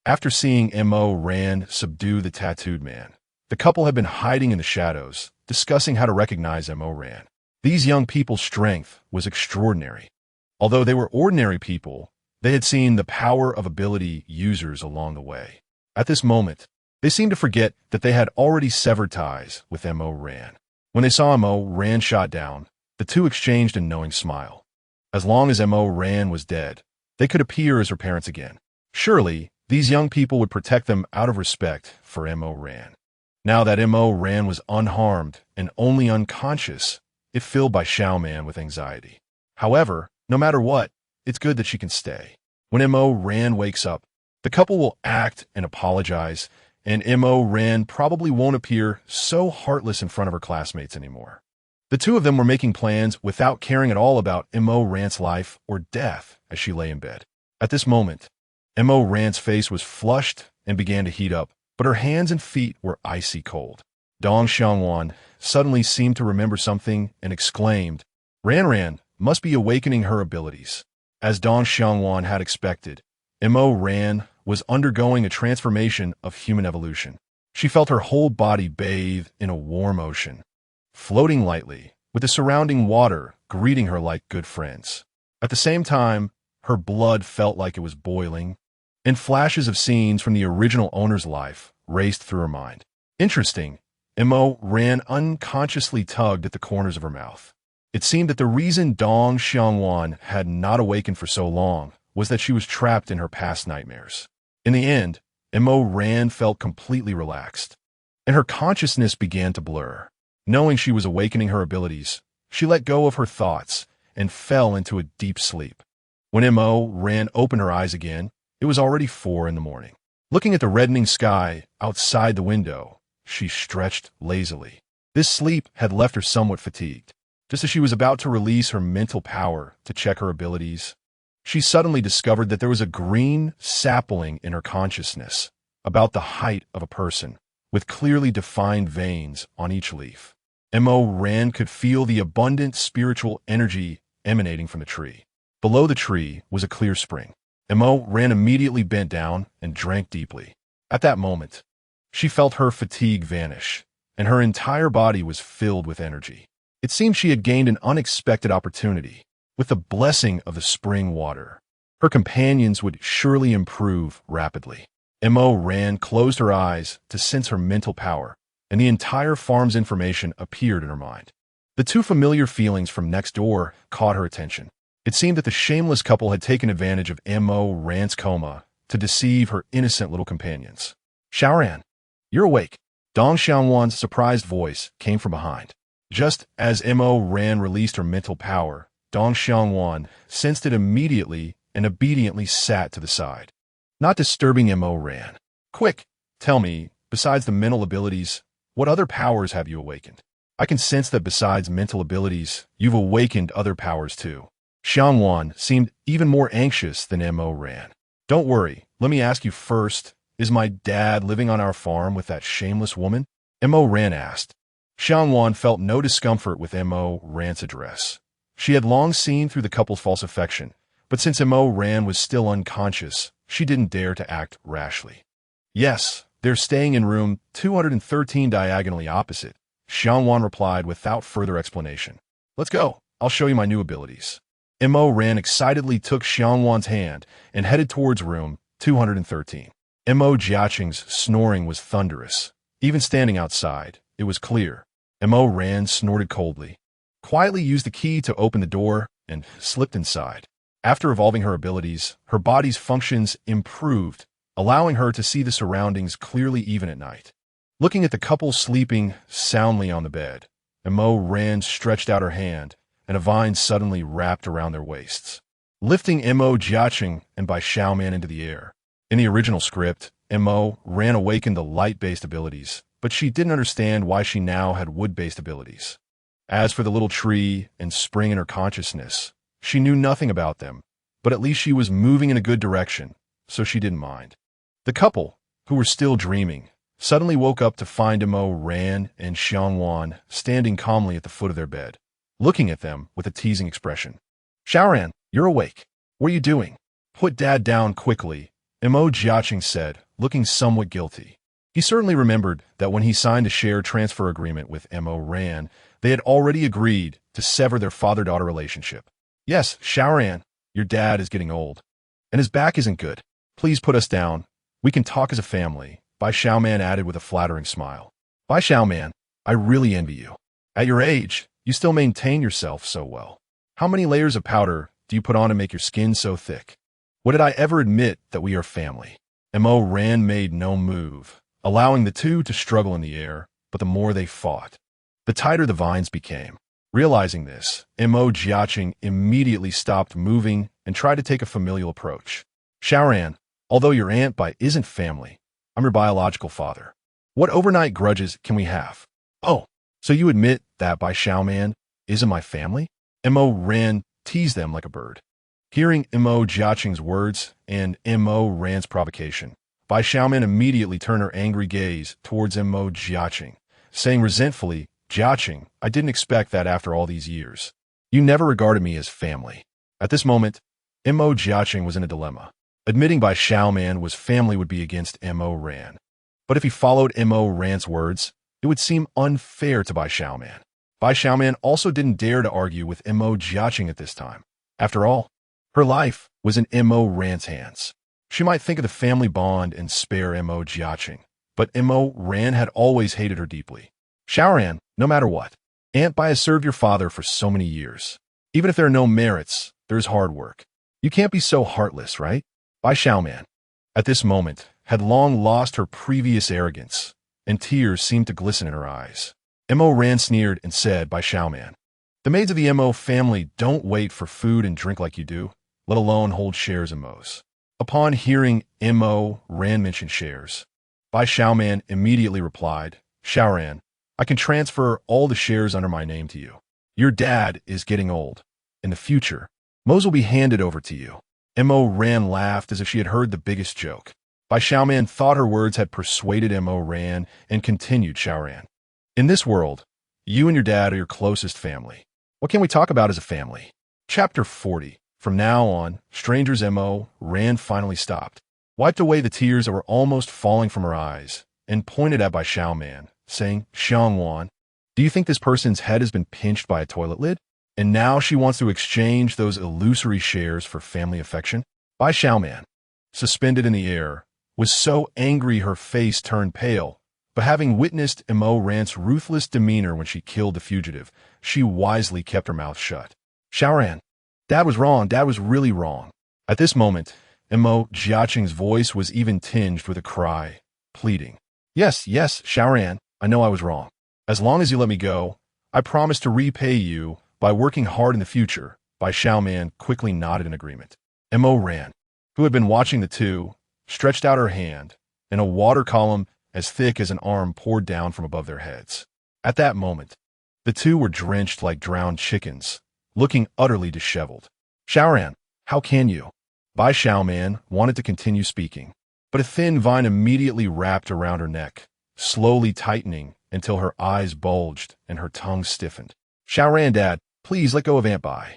after seeing Mo Ran subdue the tattooed man, the couple had been hiding in the shadows, discussing how to recognize Mo Ran. These young people's strength was extraordinary. Although they were ordinary people, they had seen the power of ability users along the way. At this moment, they seemed to forget that they had already severed ties with Mo Ran. When they saw Mo Ran shot down, the two exchanged a knowing smile. As long as Mo Ran was dead, they could appear as her parents again. Surely, these young people would protect them out of respect for Mo Ran. Now that Mo Ran was unharmed and only unconscious, it filled Bai Xiaoman with anxiety. However, no matter what, it's good that she can stay. When Mo Ran wakes up, the couple will act and apologize, and Mo Ran probably won't appear so heartless in front of her classmates anymore. The two of them were making plans without caring at all about Mo Ran's life or death as she lay in bed. At this moment, Mo Ran's face was flushed and began to heat up, but her hands and feet were icy cold. Dong Xiaowan suddenly seemed to remember something and exclaimed, "Ranran must be awakening her abilities." As Dong Xiaowan had expected, Mo Ran was undergoing a transformation of human evolution. She felt her whole body bathe in a warm ocean, floating lightly, with the surrounding water greeting her like good friends. At the same time, her blood felt like it was boiling, and flashes of scenes from the original owner's life raced through her mind. Interesting, Mo Ran unconsciously tugged at the corners of her mouth. It seemed that the reason Dong Xiaowan had not awakened for so long was that she was trapped in her past nightmares. In the end, Mo Ran felt completely relaxed, and her consciousness began to blur. Knowing she was awakening her abilities, she let go of her thoughts and fell into a deep sleep. When Mo Ran opened her eyes again, it was already 4 in the morning. Looking at the reddening sky outside the window, she stretched lazily. This sleep had left her somewhat fatigued. Just as she was about to release her mental power to check her abilities, she suddenly discovered that there was a green sapling in her consciousness, about the height of a person, with clearly defined veins on each leaf. Mo Ran could feel the abundant spiritual energy emanating from the tree. Below the tree was a clear spring. Mo Ran immediately bent down and drank deeply. At that moment, she felt her fatigue vanish, and her entire body was filled with energy. It seemed she had gained an unexpected opportunity. With the blessing of the spring water, her companions would surely improve rapidly. Mo Ran closed her eyes to sense her mental power, and the entire farm's information appeared in her mind. The two familiar feelings from next door caught her attention. It seemed that the shameless couple had taken advantage of Mo Ran's coma to deceive her innocent little companions. Xiaoran, you're awake. Dong Xiaowan's surprised voice came from behind. Just as Mo Ran released her mental power, Dong Xiaowan sensed it immediately and obediently sat to the side. Not disturbing Mo Ran. Quick, tell me, besides the mental abilities, what other powers have you awakened? I can sense that besides mental abilities, you've awakened other powers too. Xiaowan seemed even more anxious than Mo Ran. Don't worry, let me ask you first, is my dad living on our farm with that shameless woman? Mo Ran asked. Xiaowan felt no discomfort with Mo Ran's address. She had long seen through the couple's false affection, but since Mo Ran was still unconscious, she didn't dare to act rashly. Yes, they're staying in room 213 diagonally opposite, Xiaowan replied without further explanation. Let's go, I'll show you my new abilities. Mo Ran excitedly took Xiaowan's hand and headed towards room 213. Mo Jiaqing's snoring was thunderous. Even standing outside, it was clear. Mo Ran snorted coldly, quietly used the key to open the door, and slipped inside. After evolving her abilities, her body's functions improved, allowing her to see the surroundings clearly even at night. Looking at the couple sleeping soundly on the bed, Mo Ran stretched out her hand, and a vine suddenly wrapped around their waists, lifting Mo Jiaqing and Bai Xiaoman into the air. In the original script, Mo Ran awakened the light-based abilities, but she didn't understand why she now had wood-based abilities. As for the little tree and spring in her consciousness, she knew nothing about them, but at least she was moving in a good direction, so she didn't mind. The couple, who were still dreaming, suddenly woke up to find Mo Ran and Xiaowan standing calmly at the foot of their bed, looking at them with a teasing expression. Xiaoran, you're awake. What are you doing? Put Dad down quickly, Mo Jiaqing said, looking somewhat guilty. He certainly remembered that when he signed a share transfer agreement with Mo Ran, they had already agreed to sever their father-daughter relationship. Yes, Xiaoran, your dad is getting old, and his back isn't good. Please put us down. We can talk as a family, Bai Xiaoman added with a flattering smile. Bai Xiaoman, I really envy you. At your age, you still maintain yourself so well. How many layers of powder do you put on to make your skin so thick? What did I ever admit that we are family? Mo Ran made no move, allowing the two to struggle in the air, but the more they fought, the tighter the vines became. Realizing this, Mo Jiaqing immediately stopped moving and tried to take a familial approach. Xiaoran, although your Aunt Bai isn't family, I'm your biological father. What overnight grudges can we have? Oh, so you admit that Bai Xiaoman isn't my family? Mo Ran teased them like a bird. Hearing Mo Jiaqing's words and Mo Ran's provocation, Bai Xiaoman immediately turned her angry gaze towards Mo Jiaqing, saying resentfully, Jiaqing, I didn't expect that after all these years. You never regarded me as family. At this moment, Mo Jiaqing was in a dilemma. Admitting Bai Xiaoman was family would be against Mo Ran. But if he followed Mo Ran's words, it would seem unfair to Bai Xiaoman. Bai Xiaoman also didn't dare to argue with Mo Jiaqing at this time. After all, her life was in Mo Ran's hands. She might think of the family bond and spare Mo Jiaqing, but Mo Ran had always hated her deeply. Xiaoran, no matter what, Aunt Bai has served your father for so many years. Even if there are no merits, there is hard work. You can't be so heartless, right? Bai Xiaoman, at this moment, had long lost her previous arrogance, and tears seemed to glisten in her eyes. Mo Ran sneered and said, Bai Xiaoman, the maids of the Mo family don't wait for food and drink like you do, let alone hold shares in Mo's. Upon hearing Mo Ran mention shares, Bai Xiaoman immediately replied, Xiaoran, I can transfer all the shares under my name to you. Your dad is getting old. In the future, Mo's will be handed over to you. Mo Ran laughed as if she had heard the biggest joke. Bai Xiaoman thought her words had persuaded Mo Ran and continued, Xiaoran. In this world, you and your dad are your closest family. What can we talk about as a family? Chapter 40. From now on, strangers. Mo Ran finally stopped, wiped away the tears that were almost falling from her eyes, and pointed at Bai Xiaoman, saying, Xiangwan, do you think this person's head has been pinched by a toilet lid? And now she wants to exchange those illusory shares for family affection? Bai Xiaoman, suspended in the air, was so angry her face turned pale, but having witnessed Mo Ran's ruthless demeanor when she killed the fugitive, she wisely kept her mouth shut. Xiao, Dad was wrong. Dad was really wrong. At this moment, Mo Jiaqing's voice was even tinged with a cry, pleading. Yes, Xiao, I know I was wrong. As long as you let me go, I promise to repay you by working hard in the future. Bai Xiaoman quickly nodded in agreement. Mo Ran, who had been watching the two, stretched out her hand, and a water column as thick as an arm poured down from above their heads. At that moment, the two were drenched like drowned chickens, looking utterly disheveled. Xiao, how can you? Bai Xiaoman wanted to continue speaking, but a thin vine immediately wrapped around her neck, slowly tightening until her eyes bulged and her tongue stiffened. Xiao, Dad, please let go of Aunt Bai.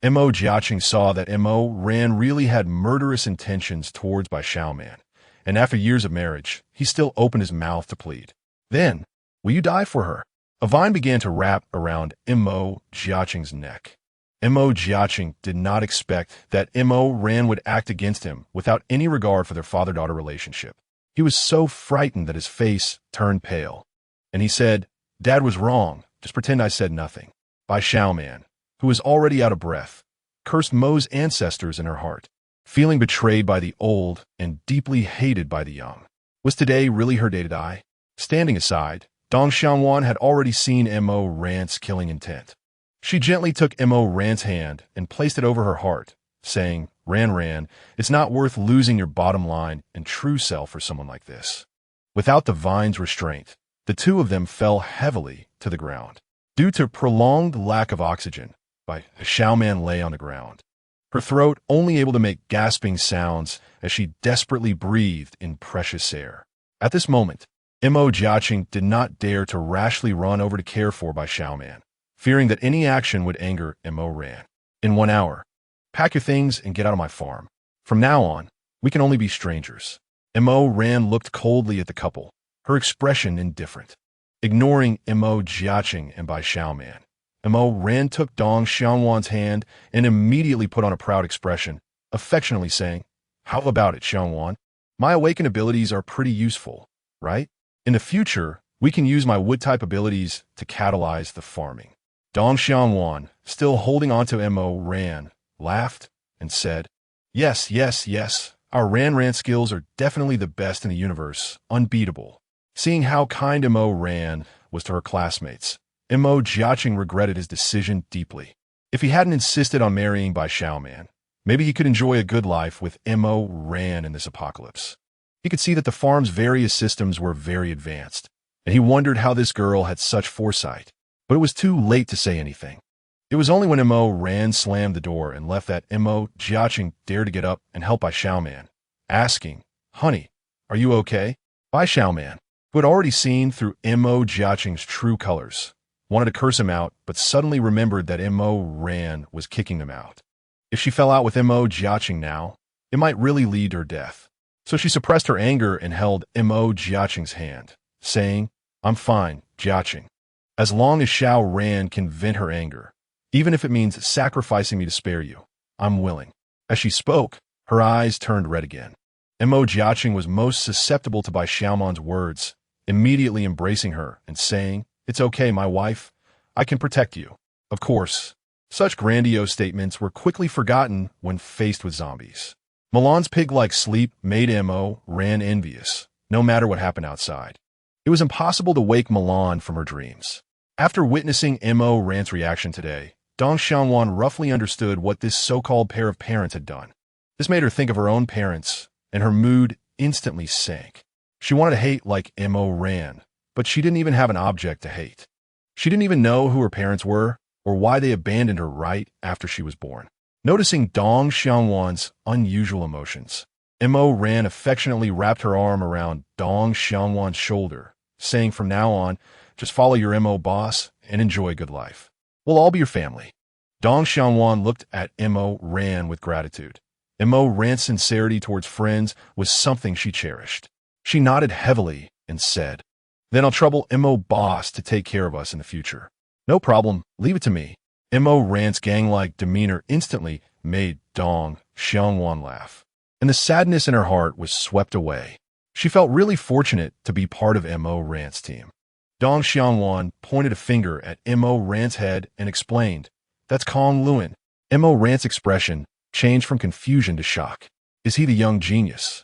Mo Jiaqing saw that Mo Ran really had murderous intentions towards Bai Xiaoman, and after years of marriage, he still opened his mouth to plead. Then, will you die for her? A vine began to wrap around Mo Jiaqing's neck. Mo Jiaqing did not expect that Mo Ran would act against him without any regard for their father-daughter relationship. He was so frightened that his face turned pale, and he said, Dad was wrong. Just pretend I said nothing. Bai Xiaoman, who was already out of breath, cursed Mo's ancestors in her heart. Feeling betrayed by the old and deeply hated by the young. Was today really her day to die? Standing aside, Dong Xiangwan had already seen Mo Ran's killing intent. She gently took Mo Ran's hand and placed it over her heart, saying, Ran, it's not worth losing your bottom line and true self for someone like this. Without the vine's restraint, the two of them fell heavily to the ground. Due to prolonged lack of oxygen, Bai Xiaoman lay on the ground, her throat only able to make gasping sounds as she desperately breathed in precious air. At this moment, Mo Jiaqing did not dare to rashly run over to care for Bai Xiaoman, fearing that any action would anger Mo Ran. In 1 hour, pack your things and get out of my farm. From now on, we can only be strangers. Mo Ran looked coldly at the couple, her expression indifferent. Ignoring Mo Jiaqing and Bai Xiaoman, Mo Ran took Dong Xiangwan's hand and immediately put on a proud expression, affectionately saying, How about it, Xiangwan? My awakened abilities are pretty useful, right? In the future, we can use my wood-type abilities to catalyze the farming. Dong Xiangwan, still holding on to Mo Ran, laughed and said, Yes. Our Ran skills are definitely the best in the universe, unbeatable. Seeing how kind Mo Ran was to her classmates, Mo Jiaqing regretted his decision deeply. If he hadn't insisted on marrying Bai Xiaoman, maybe he could enjoy a good life with Mo Ran in this apocalypse. He could see that the farm's various systems were very advanced, and he wondered how this girl had such foresight. But it was too late to say anything. It was only when Mo Ran slammed the door and left that Mo Jiaqing dared to get up and help Bai Xiaoman, asking, Honey, are you okay? Bai Xiaoman, who had already seen through Mo Jiaqing's true colors, wanted to curse him out, but suddenly remembered that Mo Ran was kicking them out. If she fell out with Mo Jiaqing now, it might really lead to her death. So she suppressed her anger and held Mo Jiaqing's hand, saying, I'm fine, Jiaqing. As long as Xiao Ran can vent her anger, even if it means sacrificing me to spare you, I'm willing. As she spoke, her eyes turned red again. Mo Jiaqing was most susceptible to Bai Xiaoman's words, immediately embracing her and saying, It's okay, my wife. I can protect you. Of course, such grandiose statements were quickly forgotten when faced with zombies. Milan's pig-like sleep made Mo Ran envious, no matter what happened outside. It was impossible to wake Milan from her dreams. After witnessing Mo Ran's reaction today, Dong Xiangwan roughly understood what this so-called pair of parents had done. This made her think of her own parents, and her mood instantly sank. She wanted to hate like Mo Ran, but she didn't even have an object to hate. She didn't even know who her parents were or why they abandoned her right after she was born. Noticing Dong Xiangwan's unusual emotions, Mo Ran affectionately wrapped her arm around Dong Xiangwan's shoulder, saying from now on, just follow your Mo boss and enjoy a good life. We'll all be your family. Dong Xiangwan looked at Mo Ran with gratitude. Mo Ran's sincerity towards friends was something she cherished. She nodded heavily and said, Then I'll trouble Mo boss to take care of us in the future. No problem, leave it to me. Mo Ran's gang-like demeanor instantly made Dong Xiangwan laugh. and the sadness in her heart was swept away. She felt really fortunate to be part of M.O. Rand's team. Dong Xiangwan pointed a finger at M.O. Rand's head and explained, "That's Kong Luan." M.O. Rand's expression changed from confusion to shock. Is he the young genius?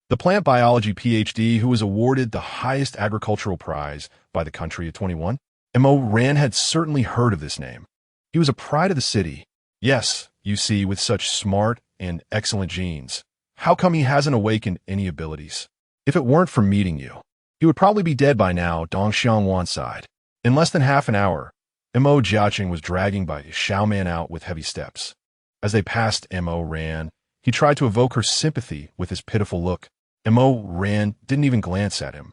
The plant biology PhD who was awarded the highest agricultural prize by the country at 21? M.O. Rand had certainly heard of this name. He was a pride of the city. Yes, you see, with such smart and excellent genes. How come he hasn't awakened any abilities? If it weren't for meeting you, he would probably be dead by now, Dong Xiangwan sighed. In less than half an hour, M.O. Jiaqing was dragging by Xiao Man out with heavy steps. As they passed M.O. Rand, he tried to evoke her sympathy with his pitiful look. M.O. Rand didn't even glance at him,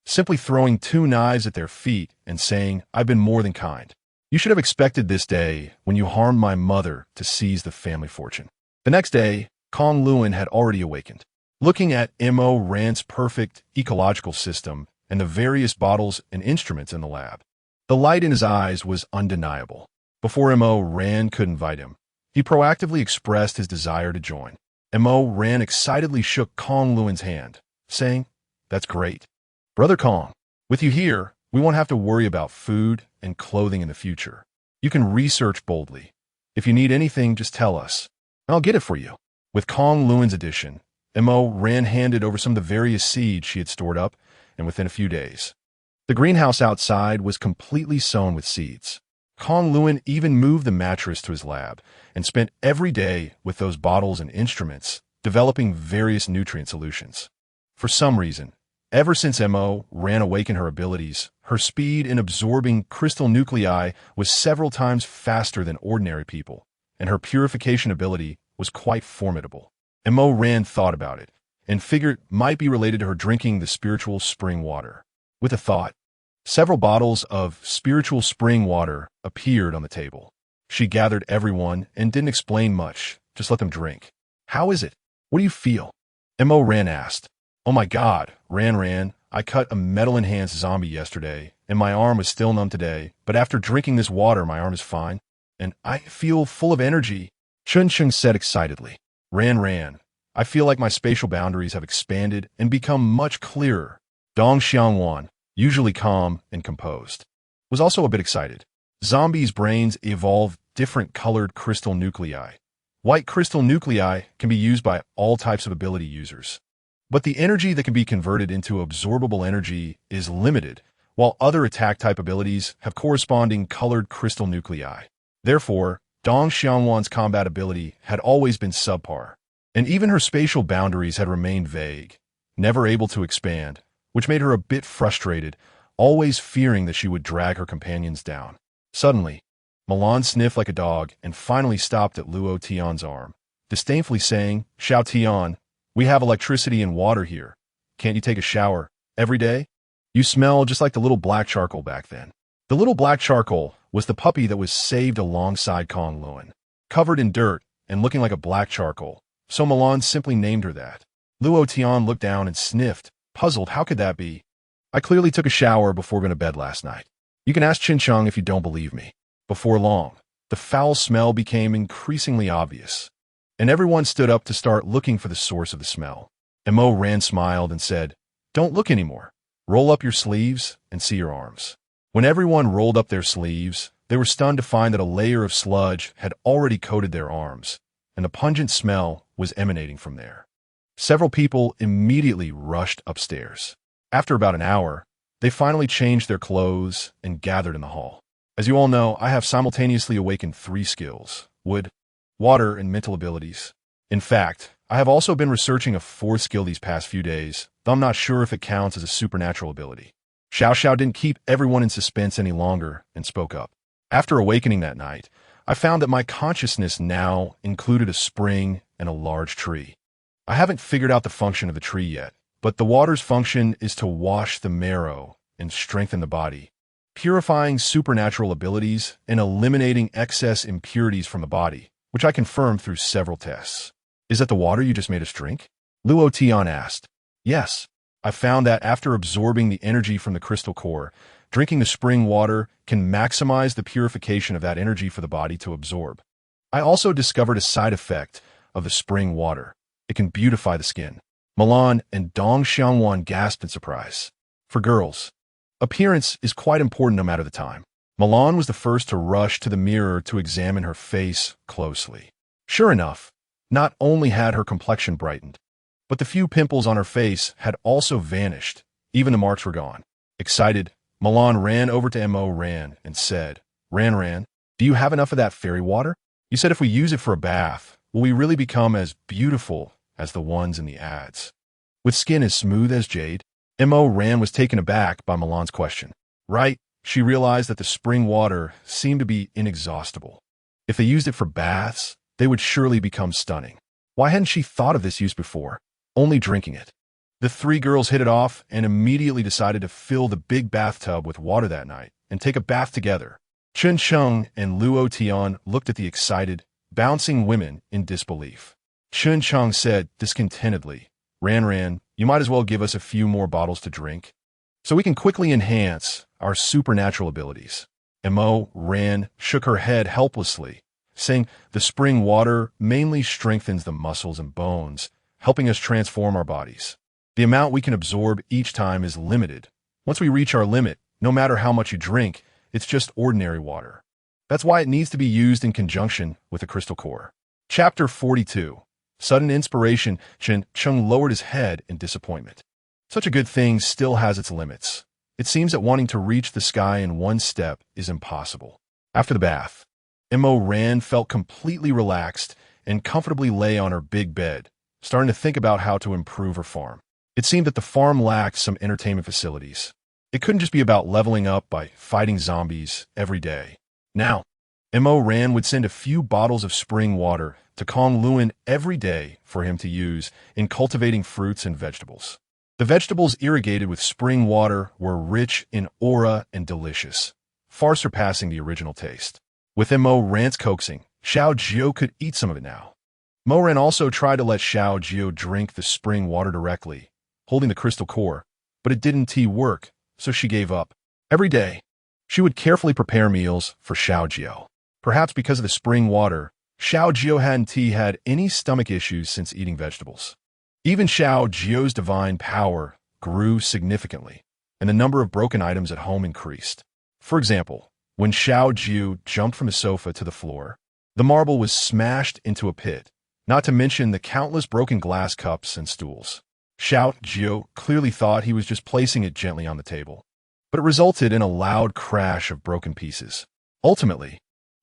simply throwing 2 knives at their feet and saying, "I've been more than kind. You should have expected this day when you harmed my mother to seize the family fortune." The next day, Kong Luan had already awakened. Looking at M.O. Rand's perfect ecological system and the various bottles and instruments in the lab, the light in his eyes was undeniable. Before M.O. Rand could invite him, he proactively expressed his desire to join. M.O. Rand excitedly shook Kong Luan's hand, saying, "That's great. Brother Kong, with you here, we won't have to worry about food and clothing in the future. You can research boldly. If you need anything, just tell us, and I'll get it for you." With Kong Luan's addition, M.O. Rand handed over some of the various seeds she had stored up, and within a few days, the greenhouse outside was completely sown with seeds. Kong Luan even moved the mattress to his lab and spent every day with those bottles and instruments, developing various nutrient solutions. For some reason, ever since M.O. Rand awakened her abilities, her speed in absorbing crystal nuclei was several times faster than ordinary people, and her purification ability was quite formidable. M.O. Rand thought about it, and figured it might be related to her drinking the spiritual spring water. With a thought, several bottles of spiritual spring water appeared on the table. She gathered everyone and didn't explain much, just let them drink. "How is it? What do you feel?" M.O. Rand asked. "Oh my God, Rand, I cut a metal-enhanced zombie yesterday, and my arm was still numb today, but after drinking this water, my arm is fine, and I feel full of energy," Chun Chung said excitedly. Rand, I feel like my spatial boundaries have expanded and become much clearer." Dong Xiangwan, usually calm and composed, was also a bit excited. Zombies' brains evolve different colored crystal nuclei. White crystal nuclei can be used by all types of ability users. But the energy that can be converted into absorbable energy is limited, while other attack-type abilities have corresponding colored crystal nuclei. Therefore, Dong Xiangwan's combat ability had always been subpar, and even her spatial boundaries had remained vague, never able to expand, which made her a bit frustrated, always fearing that she would drag her companions down. Suddenly, Milan sniffed like a dog and finally stopped at Luo Tian's arm, disdainfully saying, "Xiao Tian, we have electricity and water here. Can't you take a shower every day? You smell just like the little black charcoal back then." The little black charcoal was the puppy that was saved alongside Kong Luan, covered in dirt and looking like a black charcoal, so Milan simply named her that. Luo Tian looked down and sniffed, puzzled. How could that be? "I clearly took a shower before going to bed last night. You can ask Chin Chung if you don't believe me." Before long, the foul smell became increasingly obvious, and everyone stood up to start looking for the source of the smell. M.O. Rand smiled and said, "Don't look anymore. Roll up your sleeves and see your arms." When everyone rolled up their sleeves, they were stunned to find that a layer of sludge had already coated their arms, and a pungent smell was emanating from there. Several people immediately rushed upstairs. After about an hour, they finally changed their clothes and gathered in the hall. As you all know, I have simultaneously awakened 3 skills: wood, water, and mental abilities. In fact, I have also been researching a 4th skill these past few days, though I'm not sure if it counts as a supernatural ability. Xiao didn't keep everyone in suspense any longer and spoke up. "After awakening that night, I found that my consciousness now included a spring and a large tree. I haven't figured out the function of the tree yet, but the water's function is to wash the marrow and strengthen the body, purifying supernatural abilities and eliminating excess impurities from the body, which I confirmed through several tests." "Is that the water you just made us drink?" Luo Tian asked. "Yes. I found that after absorbing the energy from the crystal core, drinking the spring water can maximize the purification of that energy for the body to absorb. I also discovered a side effect of the spring water. It can beautify the skin. Milan and Dong Xiangwan gasped in surprise. For girls, appearance is quite important no matter the time. Milan was the first to rush to the mirror to examine her face closely. Sure enough, not only had her complexion brightened, but the few pimples on her face had also vanished. Even the marks were gone. Excited, Milan ran over to Mo Ran and said, Ran, do you have enough of that fairy water? You said if we use it for a bath, will we really become as beautiful as the ones in the ads? With skin as smooth as jade? Mo Ran was taken aback by Milan's question. Right, she realized that the spring water seemed to be inexhaustible. If they used it for baths, they would surely become stunning. Why hadn't she thought of this use before? Only drinking it. The three girls hit it off and immediately decided to fill the big bathtub with water that night and take a bath together. Chen Cheng and Luo Tian looked at the excited, bouncing women in disbelief. Chen Cheng said discontentedly, Ran, you might as well give us a few more bottles to drink, so we can quickly enhance our supernatural abilities. Mo Ran shook her head helplessly, saying the spring water mainly strengthens the muscles and bones, helping us transform our bodies. The amount we can absorb each time is limited. Once we reach our limit, no matter how much you drink, it's just ordinary water. That's why it needs to be used in conjunction with a crystal core. Chapter 42. Sudden inspiration. Chen Cheng lowered his head in disappointment. Such a good thing still has its limits. It seems that wanting to reach the sky in one step is impossible. After the bath, Mo Ran felt completely relaxed and comfortably lay on her big bed, starting to think about how to improve her farm. It seemed that the farm lacked some entertainment facilities. It couldn't just be about leveling up by fighting zombies every day. Now, Mo Ran would send a few bottles of spring water to Kong Luan every day for him to use in cultivating fruits and vegetables. The vegetables irrigated with spring water were rich in aura and delicious, far surpassing the original taste. With Mo Ran's coaxing, Xiao Jiu could eat some of it now. Mo Ran also tried to let Xiao Jiu drink the spring water directly, holding the crystal core, but it didn't work, so she gave up. Every day, she would carefully prepare meals for Xiao Jiu. Perhaps because of the spring water, Xiao Jiu hadn't had any stomach issues since eating vegetables. Even Xiao Jiu's divine power grew significantly, and the number of broken items at home increased. For example, when Xiao Jiu jumped from the sofa to the floor, the marble was smashed into a pit, not to mention the countless broken glass cups and stools. Xiao Jiu clearly thought he was just placing it gently on the table, but it resulted in a loud crash of broken pieces. Ultimately,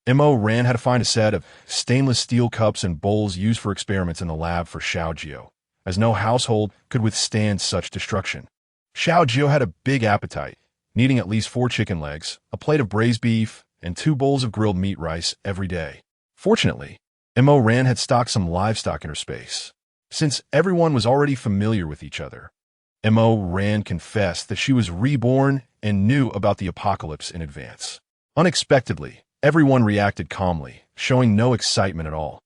Mo Ran had to find a set of stainless steel cups and bowls used for experiments in the lab for Xiao Jiu, as no household could withstand such destruction. Xiao Jiu had a big appetite, needing at least 4 chicken legs, a plate of braised beef, and 2 bowls of grilled meat rice every day. Fortunately, Mo Ran had stocked some livestock in her space. Since everyone was already familiar with each other, Mo Ran confessed that she was reborn and knew about the apocalypse in advance. Unexpectedly, everyone reacted calmly, showing no excitement at all.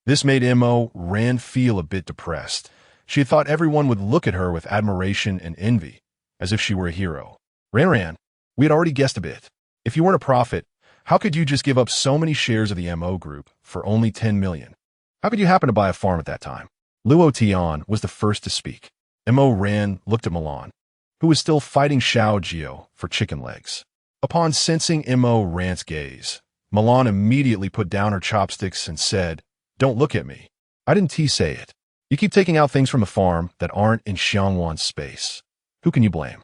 This made Mo Ran feel a bit depressed. She had thought everyone would look at her with admiration and envy, as if she were a hero. Ran, we had already guessed a bit. If you weren't a prophet, how could you just give up so many shares of the Mo group for only 10 million? How could you happen to buy a farm at that time? Luo Tian was the first to speak. Mo Ran looked at Milan, who was still fighting Xiao Jiu for chicken legs. Upon sensing Mo Ran's gaze, Milan immediately put down her chopsticks and said, Don't look at me. I didn't say it. You keep taking out things from the farm that aren't in Xiangwan's space. Who can you blame?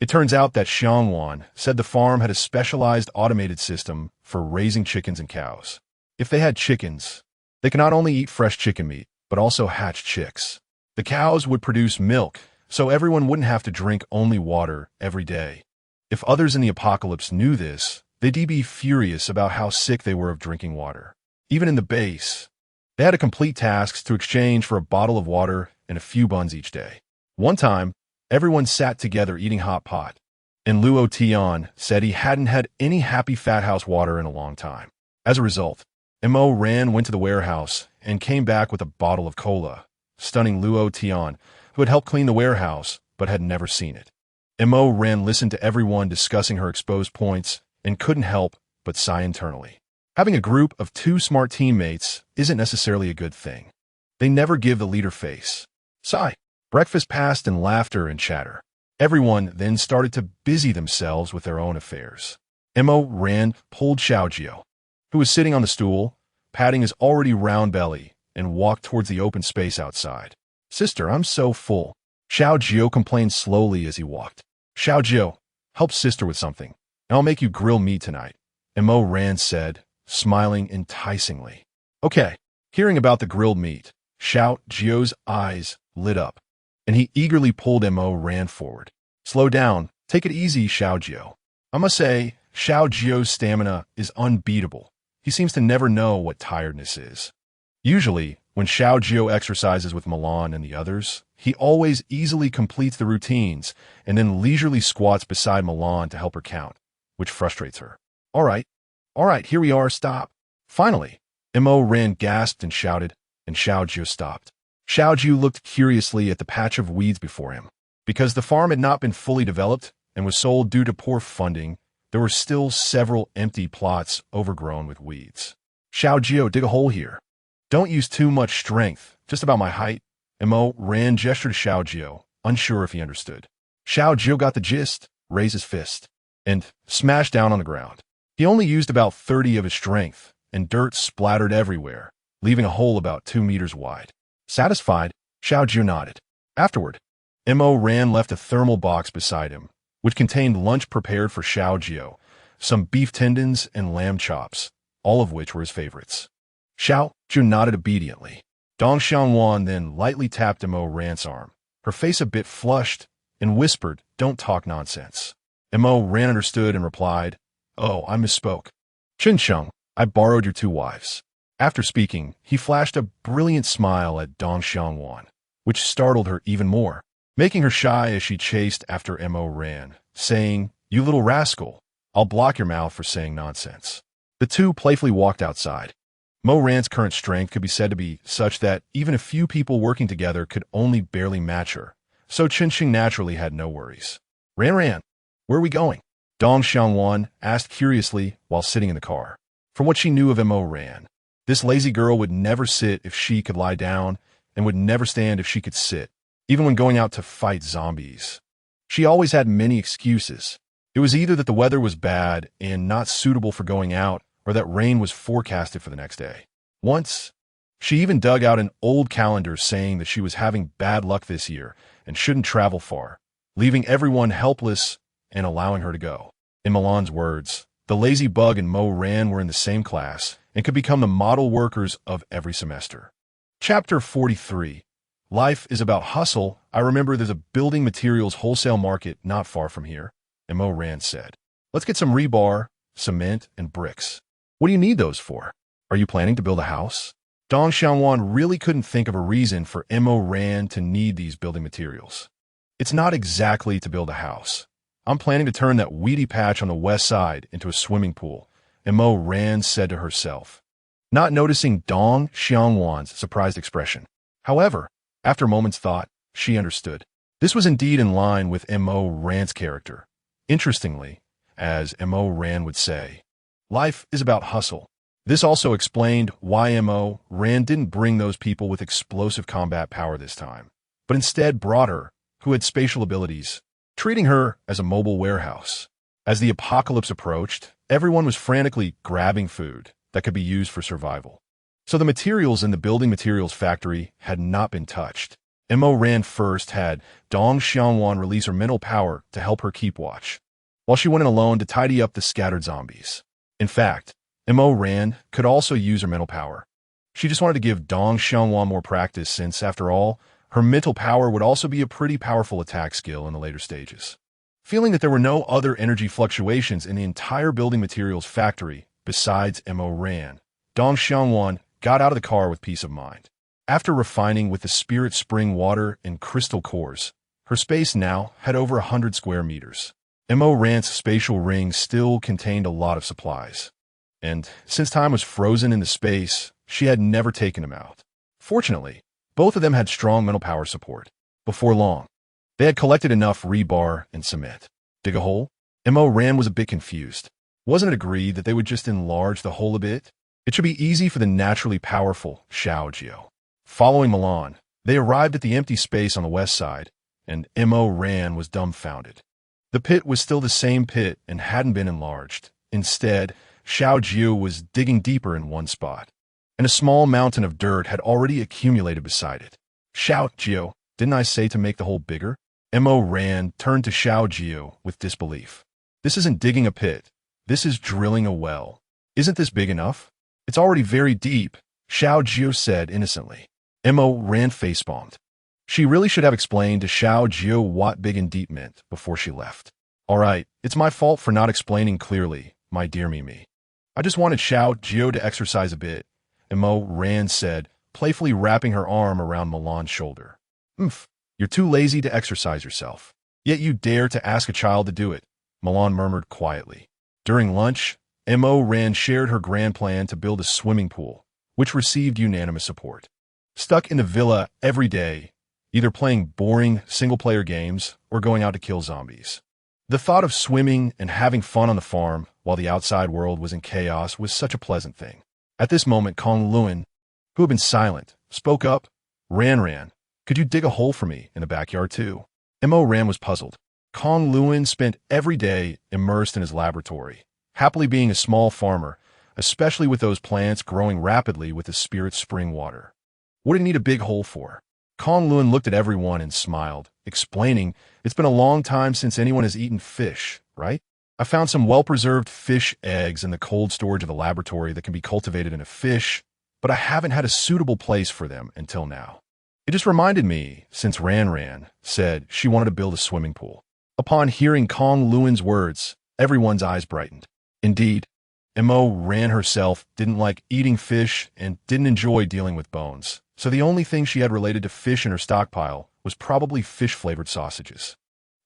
It turns out that Xiangwan said the farm had a specialized automated system for raising chickens and cows. If they had chickens, they could not only eat fresh chicken meat, but also hatch chicks. The cows would produce milk, so everyone wouldn't have to drink only water every day. If others in the apocalypse knew this, they'd be furious about how sick they were of drinking water. Even in the base, they had to complete tasks to exchange for a bottle of water and a few buns each day. One time, everyone sat together eating hot pot, and Luo Tian said he hadn't had any happy fat house water in a long time. As a result, Mo Ran went to the warehouse and came back with a bottle of cola, stunning Luo Tian, who had helped clean the warehouse but had never seen it. Mo Ran listened to everyone discussing her exposed points and couldn't help but sigh internally. Having a group of 2 smart teammates isn't necessarily a good thing. They never give the leader face. Sigh. Breakfast passed in laughter and chatter. Everyone then started to busy themselves with their own affairs. Mo pulled Xiao Jiu, who was sitting on the stool, patting his already round belly, and walked towards the open space outside. Sister, I'm so full. Xiao Jiu complained slowly as he walked. Xiao Jiu, help sister with something, and I'll make you grill meat tonight, Mo said, smiling enticingly. Okay. Hearing about the grilled meat, Xiao Jiu's eyes lit up, and he eagerly pulled Mo forward. Slow down. Take it easy, Xiao Jiu. I must say, Xiao Jiu's stamina is unbeatable. He seems to never know what tiredness is. Usually, when Xiao Jiu exercises with Milan and the others, he always easily completes the routines and then leisurely squats beside Milan to help her count, which frustrates her. All right, here we are, stop. Finally, Mo gasped and shouted, and Xiao Jiu stopped. Xiao Jiu looked curiously at the patch of weeds before him. Because the farm had not been fully developed and was sold due to poor funding, there were still several empty plots overgrown with weeds. Xiao Jiu, dig a hole here. Don't use too much strength, just about my height. Mo gestured to Xiao Jiu, unsure if he understood. Xiao Jiu got the gist, raised his fist, and smashed down on the ground. He only used about 30 of his strength, and dirt splattered everywhere, leaving a hole about 2 meters wide. Satisfied, Xiao Jiu nodded. Afterward, Mo left a thermal box beside him, which contained lunch prepared for Xiao Jiu, some beef tendons and lamb chops, all of which were his favorites. Xiao Jiu nodded obediently. Dong Xiangwan then lightly tapped Mo's arm, her face a bit flushed, and whispered, "Don't talk nonsense." Mo understood and replied, "Oh, I misspoke. Chincheng, I borrowed your 2 wives." After speaking, he flashed a brilliant smile at Dong Xiangwan, which startled her even more, making her shy as she chased after Mo, saying, "You little rascal, I'll block your mouth for saying nonsense." The two playfully walked outside. Mo's current strength could be said to be such that even a few people working together could only barely match her, so Chincheng naturally had no worries. Ran, where are we going? Dong Xiangwan asked curiously while sitting in the car. From what she knew of Mo, this lazy girl would never sit if she could lie down and would never stand if she could sit, even when going out to fight zombies. She always had many excuses. It was either that the weather was bad and not suitable for going out, or that rain was forecasted for the next day. Once, she even dug out an old calendar saying that she was having bad luck this year and shouldn't travel far, leaving everyone helpless and allowing her to go. In Milan's words, the lazy bug and Mo were in the same class and could become the model workers of every semester. Chapter 43. Life is about hustle. I remember there's a building materials wholesale market not far from here, and Mo said. Let's get some rebar, cement, and bricks. What do you need those for? Are you planning to build a house? Dong Xiangwan really couldn't think of a reason for Mo to need these building materials. It's not exactly to build a house. I'm planning to turn that weedy patch on the west side into a swimming pool, Mo said to herself, not noticing Dong Xiangwan's surprised expression. However, after a moment's thought, she understood. This was indeed in line with Mo's character. Interestingly, as Mo would say, life is about hustle. This also explained why Mo didn't bring those people with explosive combat power this time, but instead brought her, who had spatial abilities, treating her as a mobile warehouse. As the apocalypse approached, everyone was frantically grabbing food that could be used for survival. So the materials in the building materials factory had not been touched. Mo first had Dong Xiangwan release her mental power to help her keep watch, while she went in alone to tidy up the scattered zombies. In fact, Mo could also use her mental power. She just wanted to give Dong Xiangwan more practice since, after all, her mental power would also be a pretty powerful attack skill in the later stages. Feeling that there were no other energy fluctuations in the entire building materials factory besides Mo, Dong Xiangwan got out of the car with peace of mind. After refining with the spirit spring water and crystal cores, her space now had over 100 square meters. Mo's spatial ring still contained a lot of supplies, and since time was frozen in the space, she had never taken them out. Fortunately, both of them had strong mental power support. Before long, they had collected enough rebar and cement. Dig a hole? Mo was a bit confused. Wasn't it agreed that they would just enlarge the hole a bit? It should be easy for the naturally powerful Xiao Jiu. Following Milan, they arrived at the empty space on the west side, and Mo Ran was dumbfounded. The pit was still the same pit and hadn't been enlarged. Instead, Xiao Jiu was digging deeper in one spot, and a small mountain of dirt had already accumulated beside it. Xiao Jiu, didn't I say to make the hole bigger? Mo Ran turned to Xiao Jiu with disbelief. This isn't digging a pit. This is drilling a well. Isn't this big enough? It's already very deep, Xiao Jiu said innocently. Mo Ran facepalmed. She really should have explained to Xiao Jiu what big and deep meant before she left. All right, it's my fault for not explaining clearly, my dear Mimi. I just wanted Xiao Jiu to exercise a bit, Mo Ran said, playfully wrapping her arm around Milan's shoulder. You're too lazy to exercise yourself. Yet you dare to ask a child to do it, Milan murmured quietly. During lunch, Mo Ran shared her grand plan to build a swimming pool, which received unanimous support. Stuck in the villa every day, either playing boring single-player games or going out to kill zombies. The thought of swimming and having fun on the farm while the outside world was in chaos was such a pleasant thing. At this moment, Kong Luan, who had been silent, spoke up. Ran, could you dig a hole for me in the backyard too? Mo Ran was puzzled. Kong Luan spent every day immersed in his laboratory, happily being a small farmer, especially with those plants growing rapidly with the spirit spring water. What did he need a big hole for? Kong Luan looked at everyone and smiled, explaining, it's been a long time since anyone has eaten fish, right? I found some well-preserved fish eggs in the cold storage of the laboratory that can be cultivated in a fish, but I haven't had a suitable place for them until now. It just reminded me, since Ran said she wanted to build a swimming pool. Upon hearing Kong Luan's words, everyone's eyes brightened. Indeed, Mo Ran herself didn't like eating fish and didn't enjoy dealing with bones, so the only thing she had related to fish in her stockpile was probably fish-flavored sausages.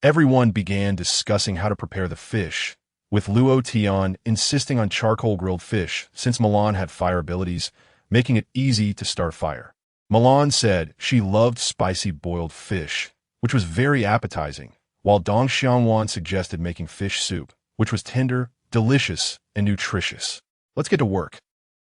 Everyone began discussing how to prepare the fish, with Luo Tian insisting on charcoal-grilled fish since Milan had fire abilities, making it easy to start fire. Milan said she loved spicy boiled fish, which was very appetizing, while Dong Xiangwan suggested making fish soup, which was tender, delicious, and nutritious. Let's get to work.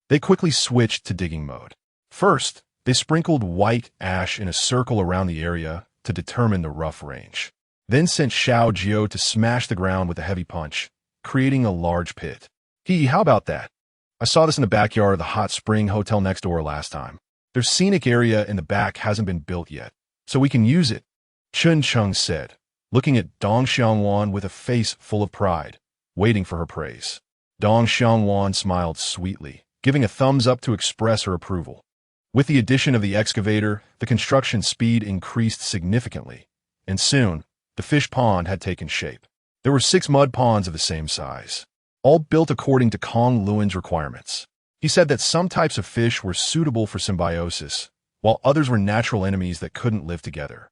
They quickly switched to digging mode. First, they sprinkled white ash in a circle around the area to determine the rough range. Then sent Xiao Jiu to smash the ground with a heavy punch, creating a large pit. How about that? I saw this in the backyard of the hot spring hotel next door last time. Their scenic area in the back hasn't been built yet, so we can use it, Chun Chung said, looking at Dong Xiangwan with a face full of pride, waiting for her praise. Dong Xiangwan smiled sweetly, giving a thumbs up to express her approval. With the addition of the excavator, the construction speed increased significantly, and soon, the fish pond had taken shape. There were 6 mud ponds of the same size, all built according to Kong Luan's requirements. He said that some types of fish were suitable for symbiosis, while others were natural enemies that couldn't live together.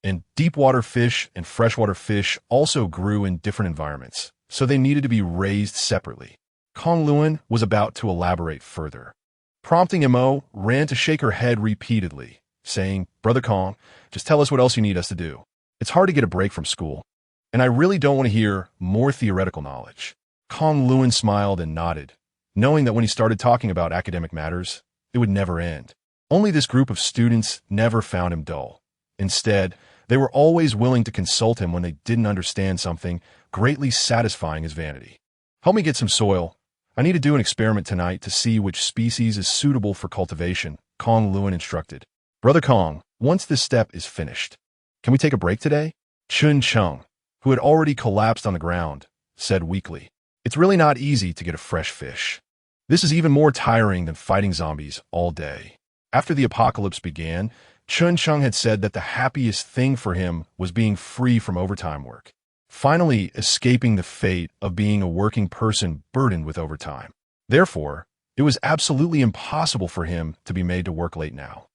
And deep-water fish and freshwater fish also grew in different environments, so they needed to be raised separately. Kong Luan was about to elaborate further. Prompting Mo Ran to shake her head repeatedly, saying, Brother Kong, just tell us what else you need us to do. It's hard to get a break from school, and I really don't want to hear more theoretical knowledge. Kong Luan smiled and nodded, knowing that when he started talking about academic matters, it would never end. Only this group of students never found him dull. Instead, they were always willing to consult him when they didn't understand something, greatly satisfying his vanity. Help me get some soil. I need to do an experiment tonight to see which species is suitable for cultivation, Kong Luan instructed. Brother Kong, once this step is finished, can we take a break today? Chun Chung, who had already collapsed on the ground, said weakly. It's really not easy to get a fresh fish. This is even more tiring than fighting zombies all day. After the apocalypse began, Chun Chung had said that the happiest thing for him was being free from overtime work, finally escaping the fate of being a working person burdened with overtime. Therefore, it was absolutely impossible for him to be made to work late now.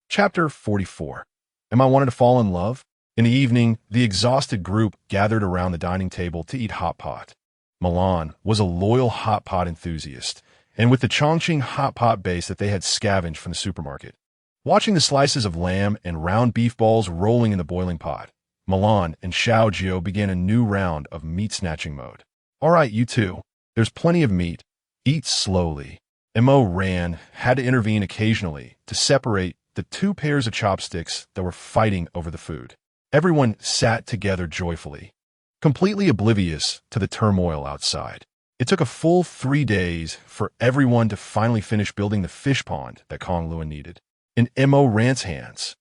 Chapter 44. Am I wanted to fall in love? In the evening, the exhausted group gathered around the dining table to eat hot pot. Milan was a loyal hot pot enthusiast, and with the Chongqing hot pot base that they had scavenged from the supermarket. Watching the slices of lamb and round beef balls rolling in the boiling pot, Milan and Xiao Jiu began a new round of meat-snatching mode. All right, you two. There's plenty of meat. Eat slowly. Mo Ran had to intervene occasionally to separate the two pairs of chopsticks that were fighting over the food. Everyone sat together joyfully, completely oblivious to the turmoil outside. It took a full 3 days for everyone to finally finish building the fish pond that Kong Luan needed. In Mo Ran's hands,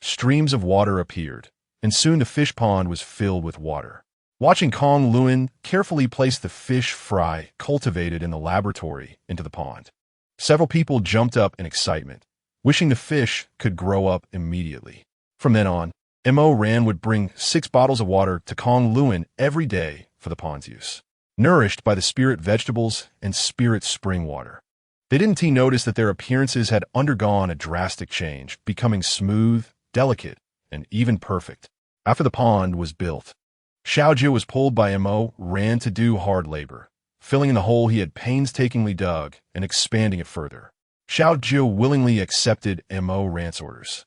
streams of water appeared, and soon the fish pond was filled with water. Watching Kong Luan carefully place the fish fry cultivated in the laboratory into the pond, several people jumped up in excitement, wishing the fish could grow up immediately. From then on, Mo Ran would bring 6 bottles of water to Kong Luan every day for the pond's use, nourished by the spirit vegetables and spirit spring water. They didn't notice that their appearances had undergone a drastic change, becoming smooth, delicate, and even perfect. After the pond was built, Xiao Jiu was pulled by Mo Ran to do hard labor, filling in the hole he had painstakingly dug and expanding it further. Xiao Jiu willingly accepted Mo Ran's orders.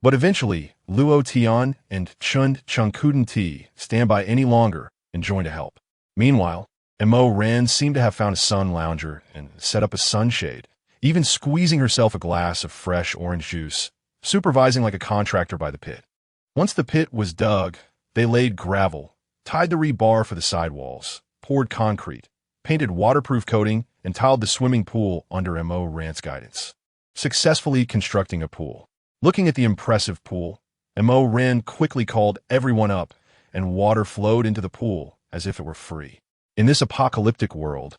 But eventually, Luo Tian and Chun Chung couldn't stand by any longer and joined to help. Meanwhile, Mo Ran seemed to have found a sun lounger and set up a sunshade, even squeezing herself a glass of fresh orange juice, supervising like a contractor by the pit. Once the pit was dug, they laid gravel, tied the rebar for the sidewalls, poured concrete, painted waterproof coating, and tiled the swimming pool under Mo Ran's guidance, successfully constructing a pool. Looking at the impressive pool, Mo Ran quickly called everyone up, and water flowed into the pool as if it were free. In this apocalyptic world,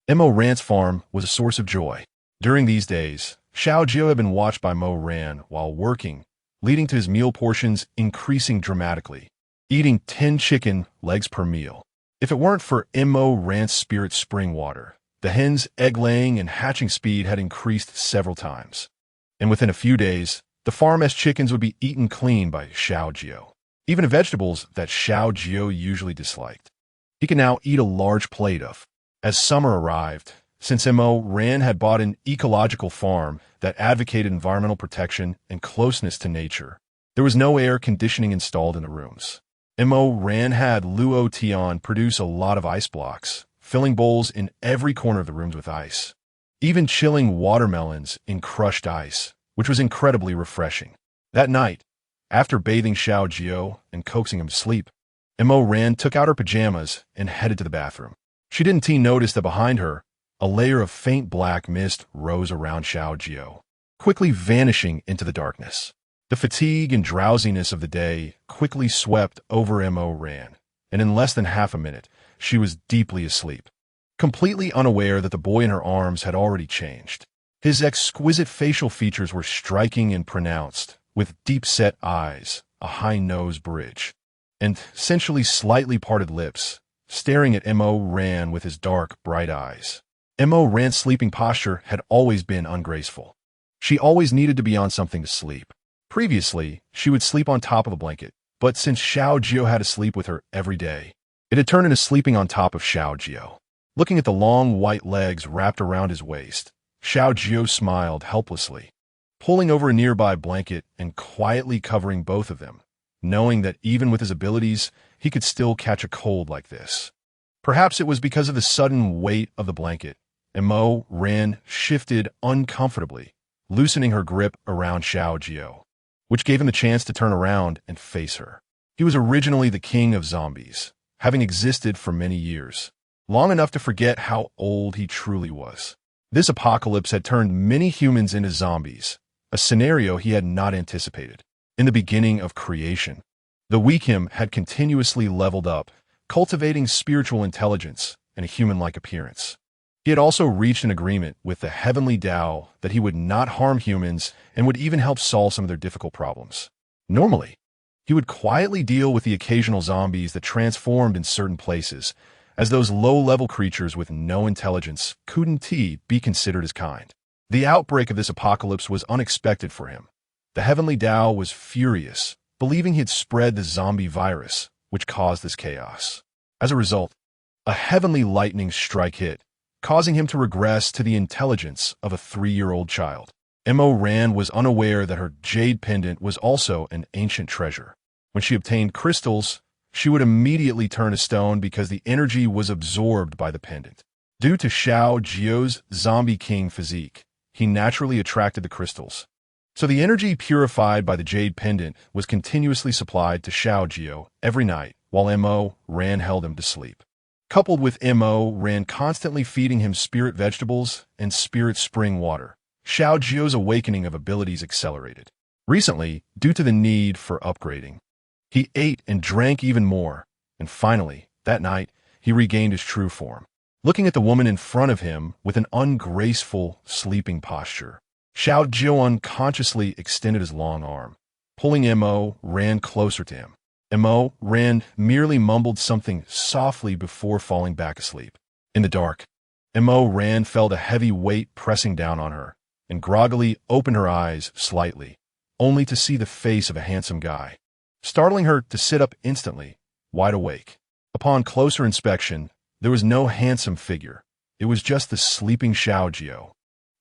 Mo Ran's farm was a source of joy. During these days, Xiao Jiu had been watched by Mo Ran while working, leading to his meal portions increasing dramatically, eating 10 chicken legs per meal. If it weren't for Mo Ran's spirit spring water, the hens' egg-laying and hatching speed had increased several times. And within a few days, the farm-esque chickens would be eaten clean by Xiao Jiu, even the vegetables that Xiao Jiu usually disliked. He could now eat a large plate of. As summer arrived, since Mo Ran had bought an ecological farm that advocated environmental protection and closeness to nature, there was no air conditioning installed in the rooms. Mo Ran had Luo Tian produce a lot of ice blocks, filling bowls in every corner of the rooms with ice, even chilling watermelons in crushed ice, which was incredibly refreshing. That night, after bathing Xiao Jiu and coaxing him to sleep, Mo Ran took out her pajamas and headed to the bathroom. She didn't notice that behind her, a layer of faint black mist rose around Xiao Jiu, quickly vanishing into the darkness. The fatigue and drowsiness of the day quickly swept over Mo Ran, and in less than half a minute, she was deeply asleep, completely unaware that the boy in her arms had already changed. His exquisite facial features were striking and pronounced, with deep-set eyes, a high nose bridge, and sensually slightly parted lips, staring at Mo Ran with his dark, bright eyes. Mo Ran's sleeping posture had always been ungraceful. She always needed to be on something to sleep. Previously, she would sleep on top of a blanket, but since Xiao Jiu had to sleep with her every day, it had turned into sleeping on top of Xiao Jiu. Looking at the long white legs wrapped around his waist, Xiao Jiu smiled helplessly, pulling over a nearby blanket and quietly covering both of them, knowing that even with his abilities, he could still catch a cold like this. Perhaps it was because of the sudden weight of the blanket, and Mo Ran shifted uncomfortably, loosening her grip around Xiao Jiu, which gave him the chance to turn around and face her. He was originally the king of zombies, having existed for many years, long enough to forget how old he truly was. This apocalypse had turned many humans into zombies, a scenario he had not anticipated. In the beginning of creation, the weak him had continuously leveled up, cultivating spiritual intelligence and a human-like appearance. He had also reached an agreement with the heavenly Tao that he would not harm humans and would even help solve some of their difficult problems. Normally, he would quietly deal with the occasional zombies that transformed in certain places, as those low-level creatures with no intelligence couldn't be considered as kind. The outbreak of this apocalypse was unexpected for him. The heavenly Tao was furious, believing he had spread the zombie virus, which caused this chaos. As a result, a heavenly lightning strike hit, causing him to regress to the intelligence of a 3-year-old child. Mo Ran was unaware that her jade pendant was also an ancient treasure. When she obtained crystals, she would immediately turn to stone because the energy was absorbed by the pendant. Due to Xiao Jiu's zombie king physique, he naturally attracted the crystals, So the energy purified by the jade pendant was continuously supplied to Xiao Jiu every night, while Mo Ran held him to sleep. Coupled with Mo Ran constantly feeding him spirit vegetables and spirit spring water, Xiao Jiu's awakening of abilities accelerated. Recently, due to the need for upgrading, he ate and drank even more, and finally, that night, he regained his true form. Looking at the woman in front of him with an ungraceful, sleeping posture, Xiao Jiu unconsciously extended his long arm, pulling Mo Ran closer to him. Mo Ran merely mumbled something softly before falling back asleep. In the dark, Mo Ran felt a heavy weight pressing down on her, and groggily opened her eyes slightly, only to see the face of a handsome guy, startling her to sit up instantly, wide awake. Upon closer inspection, there was no handsome figure. It was just the sleeping Xiao Jiu,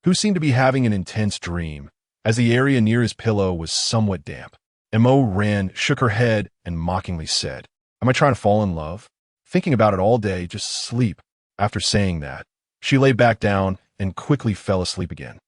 who seemed to be having an intense dream, as the area near his pillow was somewhat damp. Mo Ran shook her head and mockingly said, "Am I trying to fall in love? Thinking about it all day, just sleep." After saying that, she lay back down and quickly fell asleep again.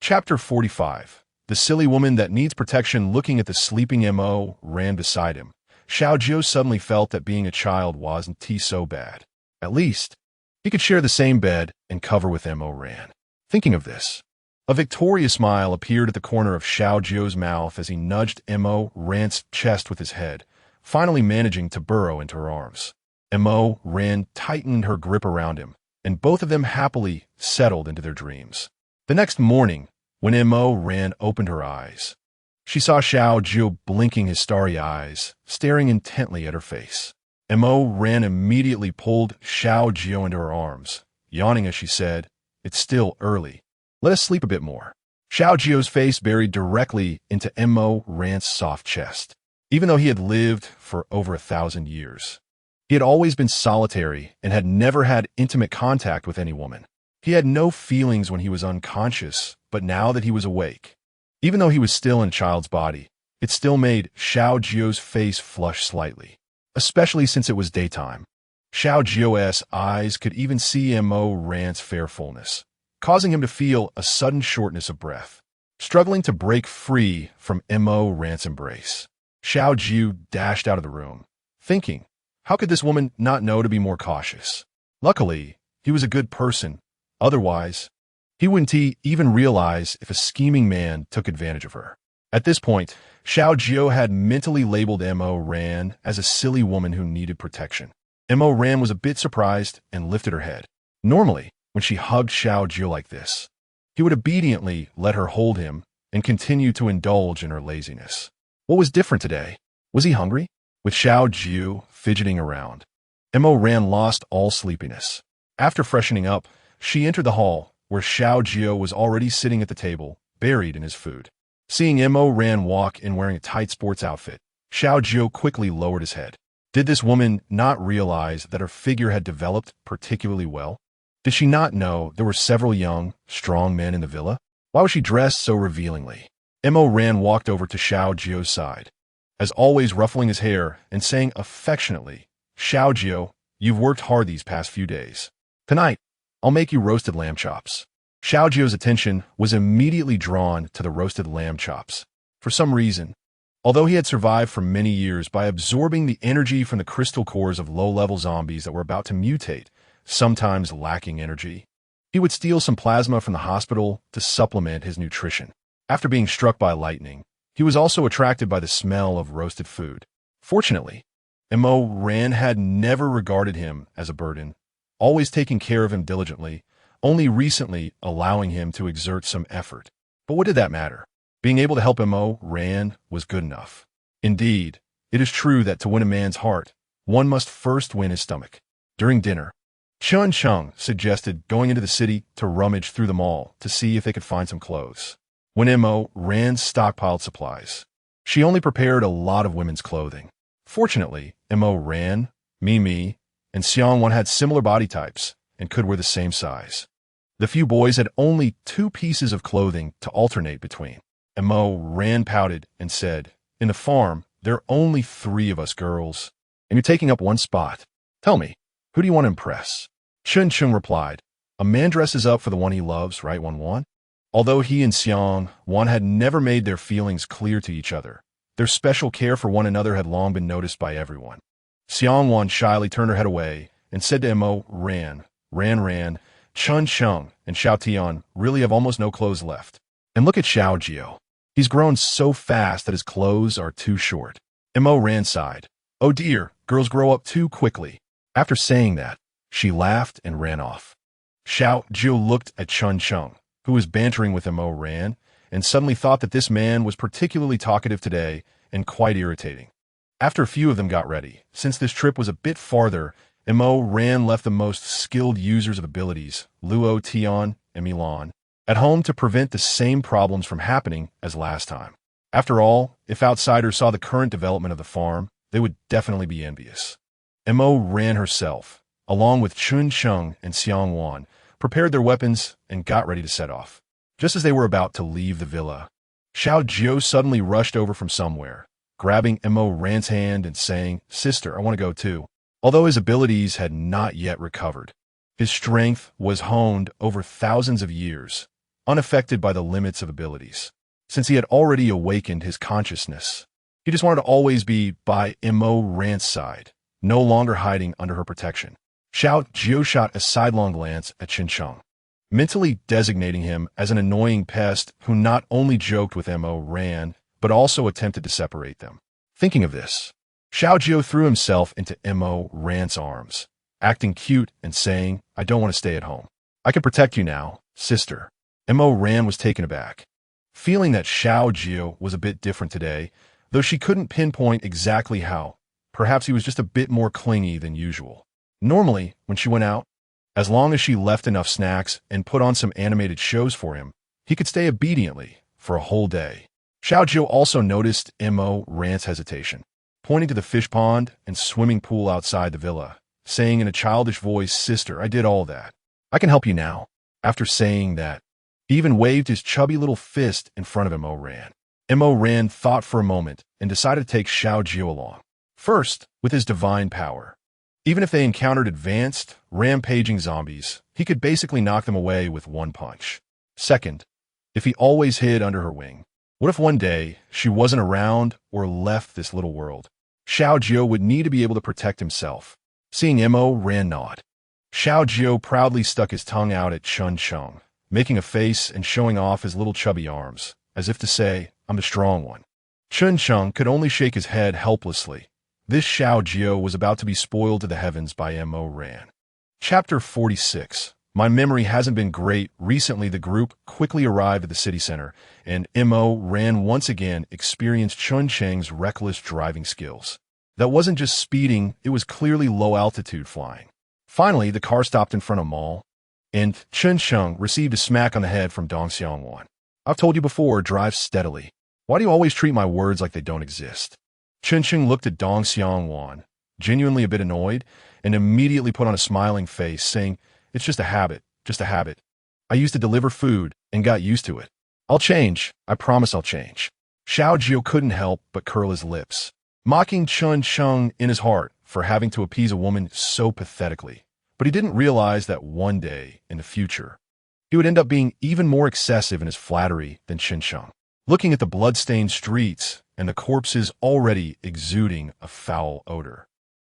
Chapter 45. The silly woman that needs protection. Looking at the sleeping Mo Ran beside him, Xiao Jiu suddenly felt that being a child wasn't so bad. At least, he could share the same bed and cover with Mo Ran. Thinking of this, a victorious smile appeared at the corner of Xiao Jiu's mouth as he nudged Mo Ran's chest with his head, finally managing to burrow into her arms. Mo Ran tightened her grip around him, and both of them happily settled into their dreams. The next morning, when Mo Ran opened her eyes, she saw Xiao Jiu blinking his starry eyes, staring intently at her face. Mo Ran immediately pulled Xiao Jiu into her arms, yawning as she said, "It's still early. Let us sleep a bit more." Xiao Jiu's face buried directly into Mo Ran's soft chest. Even though he had lived for over 1,000 years, he had always been solitary and had never had intimate contact with any woman. He had no feelings when he was unconscious, but now that he was awake, even though he was still in a child's body, it still made Xiao Jiu's face flush slightly, especially since it was daytime. Xiao Jiu's eyes could even see Mo Ran's fair fullness, causing him to feel a sudden shortness of breath. Struggling to break free from Mo Ran's embrace, Xiao Jiu dashed out of the room, thinking, how could this woman not know to be more cautious? Luckily, he was a good person. Otherwise, he wouldn't even realize if a scheming man took advantage of her. At this point, Xiao Jiu had mentally labeled Mo Ran as a silly woman who needed protection. Mo Ran was a bit surprised and lifted her head. Normally, when she hugged Xiao Jiu like this, he would obediently let her hold him and continue to indulge in her laziness. What was different today? Was he hungry? With Xiao Jiu fidgeting around, Mo Ran lost all sleepiness. After freshening up, she entered the hall, where Xiao Jiu was already sitting at the table, buried in his food. Seeing Mo Ran walk in wearing a tight sports outfit, Xiao Jiu quickly lowered his head. Did this woman not realize that her figure had developed particularly well? Did she not know there were several young, strong men in the villa? Why was she dressed so revealingly? Mo Ran walked over to Xiao Jiu's side, as always ruffling his hair and saying affectionately, "Xiao Jiu, you've worked hard these past few days. Tonight, I'll make you roasted lamb chops." Xiao Jiu's attention was immediately drawn to the roasted lamb chops. For some reason, although he had survived for many years by absorbing the energy from the crystal cores of low-level zombies that were about to mutate, sometimes lacking energy, he would steal some plasma from the hospital to supplement his nutrition. After being struck by lightning, he was also attracted by the smell of roasted food. Fortunately, Mo Ran had never regarded him as a burden, always taking care of him diligently, only recently allowing him to exert some effort. But what did that matter? Being able to help Mo Ran was good enough. Indeed, it is true that to win a man's heart, one must first win his stomach. During dinner, Chun Chung suggested going into the city to rummage through the mall to see if they could find some clothes. When Mo Ran stockpiled supplies, she only prepared a lot of women's clothing. Fortunately, Mo Ran, Mimi, and Xiang had similar body types and could wear the same size. The few boys had only 2 pieces of clothing to alternate between. Mo Ran pouted and said, "In the farm, there are only 3 of us girls, and you're taking up 1 spot. Tell me, who do you want to impress?" Chun Chung replied, "A man dresses up for the one he loves, right, Wan Wan?" Although he and Xiang Wan had never made their feelings clear to each other, their special care for one another had long been noticed by everyone. Xiang Wan shyly turned her head away and said to Mo Ran, Chun Sheng and Xiao Tian really have almost no clothes left. And look at Xiao Jiu. He's grown so fast that his clothes are too short. Mo Ran sighed. Oh dear, girls grow up too quickly. After saying that, she laughed and ran off. Xiao Jiu looked at Chun Sheng, who was bantering with Mo Ran, and suddenly thought that this man was particularly talkative today and quite irritating. After a few of them got ready, since this trip was a bit farther, Mo Ran left the most skilled users of abilities, Luo Tian and Milan, at home to prevent the same problems from happening as last time. After all, if outsiders saw the current development of the farm, they would definitely be envious. Mo Ran herself, along with Chun Sheng and Xiang Wan, prepared their weapons and got ready to set off. Just as they were about to leave the villa, Xiao Jiu suddenly rushed over from somewhere, grabbing Mo Ran's hand and saying, "Sister, I want to go too." Although his abilities had not yet recovered, his strength was honed over thousands of years, unaffected by the limits of abilities. Since he had already awakened his consciousness, he just wanted to always be by Mo Ran's side, no longer hiding under her protection. Xiao Jiu shot a sidelong glance at Qin Sheng, mentally designating him as an annoying pest who not only joked with Mo Ran, but also attempted to separate them. Thinking of this, Xiao Jiu threw himself into Mo Ran's arms, acting cute and saying, "I don't want to stay at home. I can protect you now, sister." Mo Ran was taken aback, feeling that Xiao Jiu was a bit different today, though she couldn't pinpoint exactly how. Perhaps he was just a bit more clingy than usual. Normally, when she went out, as long as she left enough snacks and put on some animated shows for him, he could stay obediently for a whole day. Xiao Jiu also noticed Mo Ran's hesitation, pointing to the fish pond and swimming pool outside the villa, saying in a childish voice, "Sister, I did all that. I can help you now." After saying that, he even waved his chubby little fist in front of Mo Ran. Mo Ran thought for a moment and decided to take Xiao Jiu along. First, with his divine power. Even if they encountered advanced, rampaging zombies, he could basically knock them away with one punch. Second, if he always hid under her wing. What if one day she wasn't around or left this little world? Xiao Jiu would need to be able to protect himself. Seeing Mo Ran nod, Xiao Jiu proudly stuck his tongue out at Chun Sheng, making a face and showing off his little chubby arms, as if to say, "I'm the strong one." Chun Sheng could only shake his head helplessly. This Xiao Jiu was about to be spoiled to the heavens by Mo Ran. Chapter 46. My memory hasn't been great. Recently, the group quickly arrived at the city center, and Mo Ran once again experienced Chun Sheng's reckless driving skills. That wasn't just speeding, it was clearly low-altitude flying. Finally, the car stopped in front of a mall, and Chun Sheng received a smack on the head from Dong Xiangwan. "I've told you before, drive steadily. Why do you always treat my words like they don't exist?" Chun Sheng looked at Dong Xiangwan, genuinely a bit annoyed, and immediately put on a smiling face, saying, "It's just a habit, just a habit. I used to deliver food and got used to it. I'll change, I promise I'll change." Xiao Jiu couldn't help but curl his lips, mocking Chun Sheng in his heart for having to appease a woman so pathetically. But he didn't realize that one day, in the future, he would end up being even more excessive in his flattery than Chun Sheng. Looking at the blood-stained streets and the corpses already exuding a foul odor,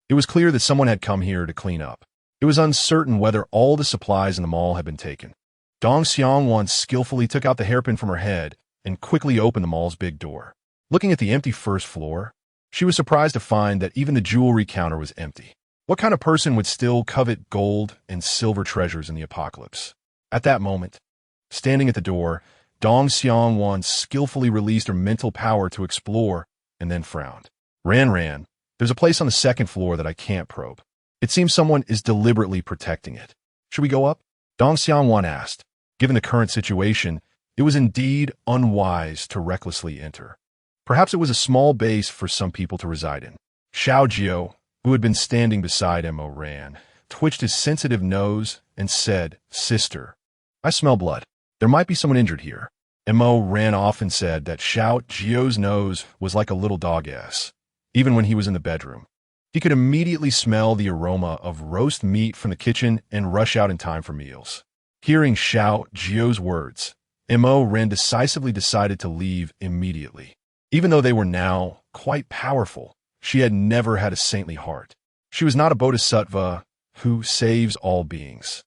it was clear that someone had come here to clean up. It was uncertain whether all the supplies in the mall had been taken. Dong Xiangwan skillfully took out the hairpin from her head and quickly opened the mall's big door. Looking at the empty first floor, she was surprised to find that even the jewelry counter was empty. What kind of person would still covet gold and silver treasures in the apocalypse? At that moment, standing at the door, Dong Xiangwan skillfully released her mental power to explore and then frowned. Ran, there's a place on the second floor that I can't probe. It seems someone is deliberately protecting it. Should we go up? Dong Xiangwan asked. Given the current situation, it was indeed unwise to recklessly enter. Perhaps it was a small base for some people to reside in. Xiao Jiu, who had been standing beside Mo Ran, twitched his sensitive nose and said, "Sister, I smell blood. There might be someone injured here." Mo Ran often said that Xiao Jiu's nose was like a little dog ass. Even when he was in the bedroom, he could immediately smell the aroma of roast meat from the kitchen and rush out in time for meals. Hearing Xiao Jiu's words, Mo Ran decisively decided to leave immediately. Even though they were now quite powerful, she had never had a saintly heart. She was not a bodhisattva who saves all beings.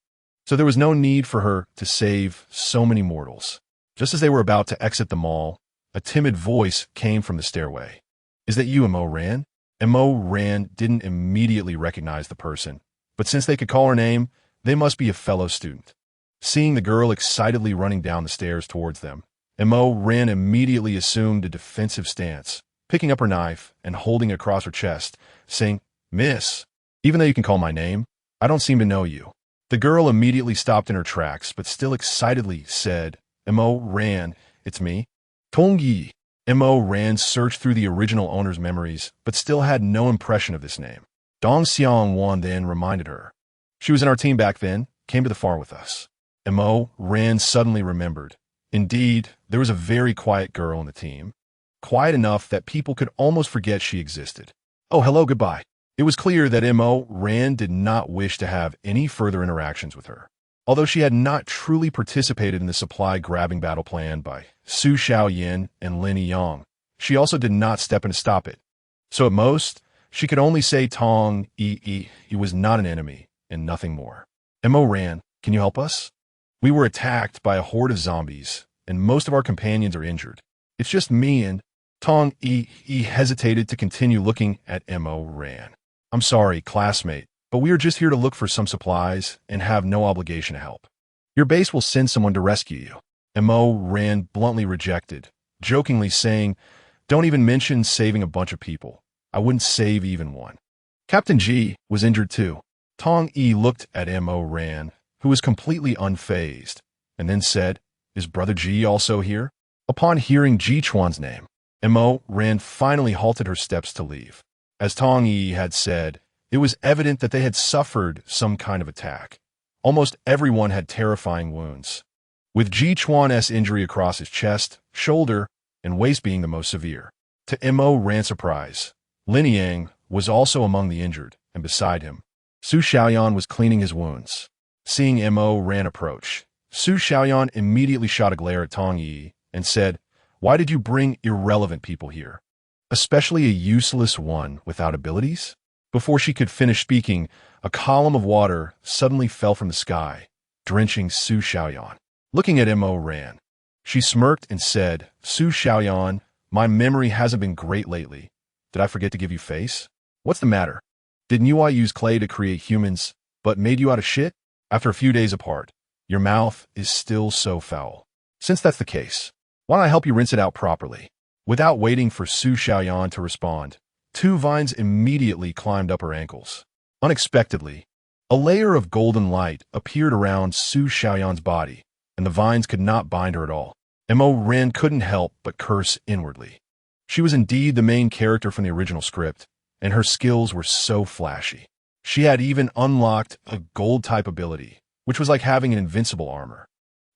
So there was no need for her to save so many mortals. Just as they were about to exit the mall, a timid voice came from the stairway. "Is that you, Mo Ran?" Mo Ran didn't immediately recognize the person, but since they could call her name, they must be a fellow student. Seeing the girl excitedly running down the stairs towards them, Mo Ran immediately assumed a defensive stance, picking up her knife and holding it across her chest, saying, "Miss, even though you can call my name, I don't seem to know you." The girl immediately stopped in her tracks, but still excitedly said, "Mo Ran, it's me." Tong Yi. Mo Ran searched through the original owner's memories, but still had no impression of this name. Dong Xiaowan then reminded her. "She was in our team back then, came to the far with us." Mo Ran suddenly remembered. Indeed, there was a very quiet girl in the team. Quiet enough that people could almost forget she existed. "Oh, hello, goodbye." It was clear that Mo Ran did not wish to have any further interactions with her. Although she had not truly participated in the supply-grabbing battle plan by Su Xiaoyan and Lin Yang, she also did not step in to stop it. So at most, she could only say Tong Yi was not an enemy, and nothing more. "Mo Ran, can you help us? We were attacked by a horde of zombies, and most of our companions are injured. It's just me and..." Tong Yi hesitated to continue looking at Mo Ran. "I'm sorry, classmate, but we are just here to look for some supplies and have no obligation to help. Your base will send someone to rescue you." Mo Ran bluntly rejected, jokingly saying, "Don't even mention saving a bunch of people. I wouldn't save even one." Captain Ji was injured too. Tong Yi looked at Mo Ran, who was completely unfazed, and then said, "Is Brother Ji also here?" Upon hearing Ji Chuan's name, Mo Ran finally halted her steps to leave. As Tong Yi had said, it was evident that they had suffered some kind of attack. Almost everyone had terrifying wounds, with Ji Chuan's injury across his chest, shoulder, and waist being the most severe. To Mo Ran's surprise, Lin Yang was also among the injured, and beside him, Su Xiaoyan was cleaning his wounds. Seeing Mo Ran approach, Su Xiaoyan immediately shot a glare at Tong Yi and said, "Why did you bring irrelevant people here? Especially a useless one without abilities?" Before she could finish speaking, a column of water suddenly fell from the sky, drenching Su Xiaoyan. Looking at Mo Ran, she smirked and said, "Su Xiaoyan, my memory hasn't been great lately. Did I forget to give you face? What's the matter? Didn't you all use clay to create humans, but made you out of shit? After a few days apart, your mouth is still so foul. Since that's the case, why don't I help you rinse it out properly?" Without waiting for Su Xiaoyan to respond, two vines immediately climbed up her ankles. Unexpectedly, a layer of golden light appeared around Su Xiaoyan's body, and the vines could not bind her at all. Mo Ran couldn't help but curse inwardly. She was indeed the main character from the original script, and her skills were so flashy. She had even unlocked a gold-type ability, which was like having an invincible armor.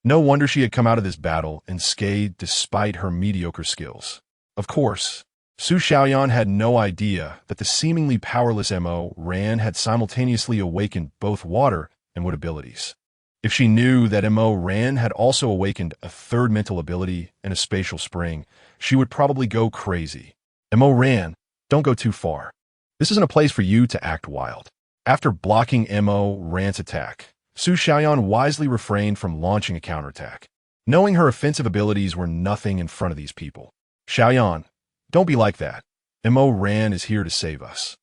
No wonder she had come out of this battle unscathed despite her mediocre skills. Of course, Su Xiaoyan had no idea that the seemingly powerless Mo Ran had simultaneously awakened both water and wood abilities. If she knew that Mo Ran had also awakened a third mental ability and a spatial spring, she would probably go crazy. Mo Ran, don't go too far. This isn't a place for you to act wild. After blocking Mo Ran's attack, Su Xiaoyan wisely refrained from launching a counterattack, knowing her offensive abilities were nothing in front of these people. "Xiaoyan, don't be like that. Mo Ran is here to save us."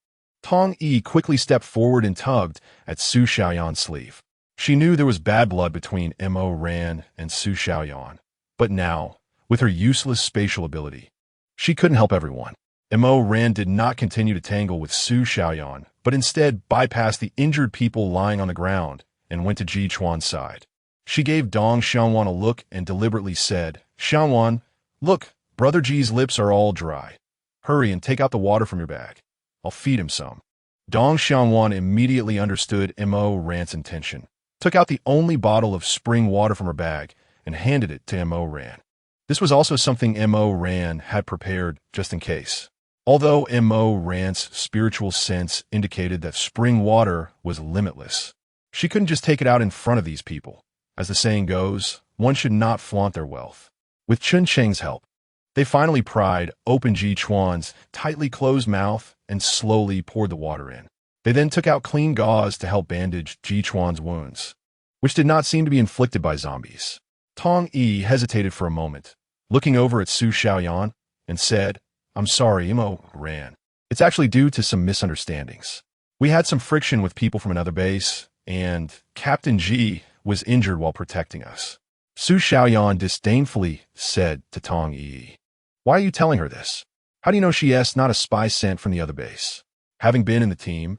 Tong Yi quickly stepped forward and tugged at Su Xiaoyan's sleeve. She knew there was bad blood between Mo Ran and Su Xiaoyan, but now, with her useless spatial ability, she couldn't help everyone. Mo Ran did not continue to tangle with Su Xiaoyan, but instead bypassed the injured people lying on the ground and went to Ji Chuan's side. She gave Dong Xiaowan a look and deliberately said, "Xiaowan, look, Brother Ji's lips are all dry. Hurry and take out the water from your bag. I'll feed him some." Dong Xiaowan immediately understood Mo Ran's intention, took out the only bottle of spring water from her bag, and handed it to Mo Ran. This was also something Mo Ran had prepared just in case. Although Mo Ran's spiritual sense indicated that spring water was limitless, she couldn't just take it out in front of these people. As the saying goes, one should not flaunt their wealth. With Chun Cheng's help, they finally pried open Ji Chuan's tightly closed mouth and slowly poured the water in. They then took out clean gauze to help bandage Ji Chuan's wounds, which did not seem to be inflicted by zombies. Tong Yi hesitated for a moment, looking over at Su Xiaoyan, and said, "I'm sorry, Imo ran. It's actually due to some misunderstandings. We had some friction with people from another base, and Captain Ji was injured while protecting us." Su Xiaoyan disdainfully said to Tong Yi, "Why are you telling her this? How do you know she's not a spy sent from the other base?" Having been in the team,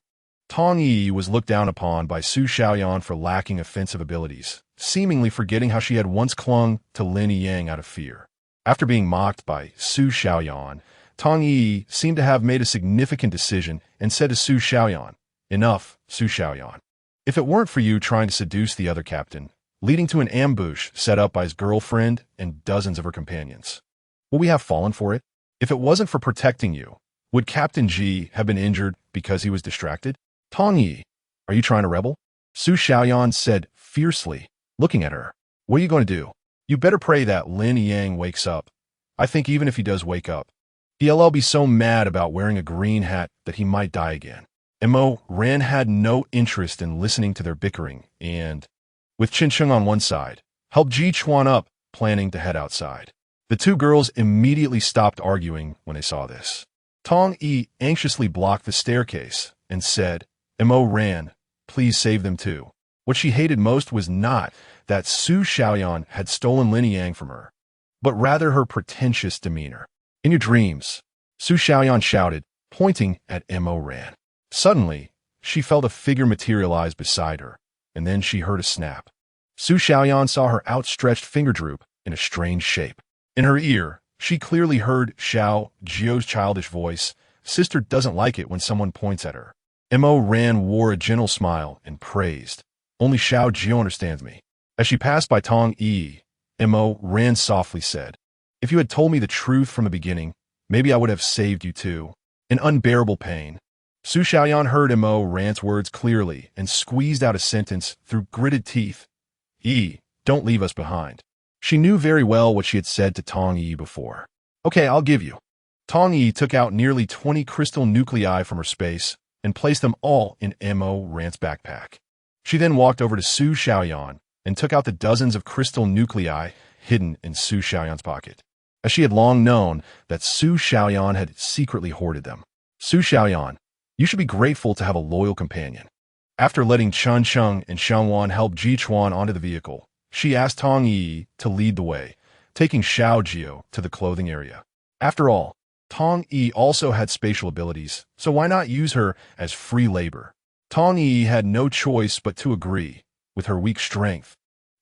Tong Yi was looked down upon by Su Xiaoyan for lacking offensive abilities, seemingly forgetting how she had once clung to Lin Yang out of fear. After being mocked by Su Xiaoyan, Tong Yi seemed to have made a significant decision and said to Su Xiaoyan, "Enough, Su Xiaoyan. If it weren't for you trying to seduce the other captain, leading to an ambush set up by his girlfriend and dozens of her companions, would we have fallen for it? If it wasn't for protecting you, would Captain Ji have been injured because he was distracted? Tong Yi, are you trying to rebel?" Su Xiaoyan said fiercely, looking at her. "What are you going to do? You better pray that Lin Yang wakes up. I think even if he does wake up, he'll be so mad about wearing a green hat that he might die again." Mo Ran had no interest in listening to their bickering and, with Qin Sheng on one side, helped Ji Chuan up, planning to head outside. The two girls immediately stopped arguing when they saw this. Tong Yi anxiously blocked the staircase and said, "Mo Ran, please save them too." What she hated most was not that Su Xiaoyan had stolen Lin Yang from her, but rather her pretentious demeanor. "In your dreams," Su Xiaoyan shouted, pointing at Mo Ran. Suddenly, she felt a figure materialize beside her, and then she heard a snap. Su Xiaoyan saw her outstretched finger droop in a strange shape. In her ear, she clearly heard Xiao Jiu's childish voice, "Sister doesn't like it when someone points at her." Mo Ran wore a gentle smile and praised, "Only Xiao Jiu understands me." As she passed by Tong Yi, Mo Ran softly said, "If you had told me the truth from the beginning, maybe I would have saved you too." In unbearable pain, Su Xiaoyan heard Mo Ran's words clearly and squeezed out a sentence through gritted teeth. "Yi, don't leave us behind." She knew very well what she had said to Tong Yi before. "Okay, I'll give you." Tong Yi took out nearly 20 crystal nuclei from her space and placed them all in Mo Ran's backpack. She then walked over to Su Xiaoyan and took out the dozens of crystal nuclei hidden in Su Xiaoyan's pocket, as she had long known that Su Xiaoyan had secretly hoarded them. "Su Xiaoyan, you should be grateful to have a loyal companion." After letting Chun Cheng and Xiangwan help Ji Chuan onto the vehicle, she asked Tong Yi to lead the way, taking Xiao Jiu to the clothing area. After all, Tong Yi also had spatial abilities, so why not use her as free labor? Tong Yi had no choice but to agree. With her weak strength,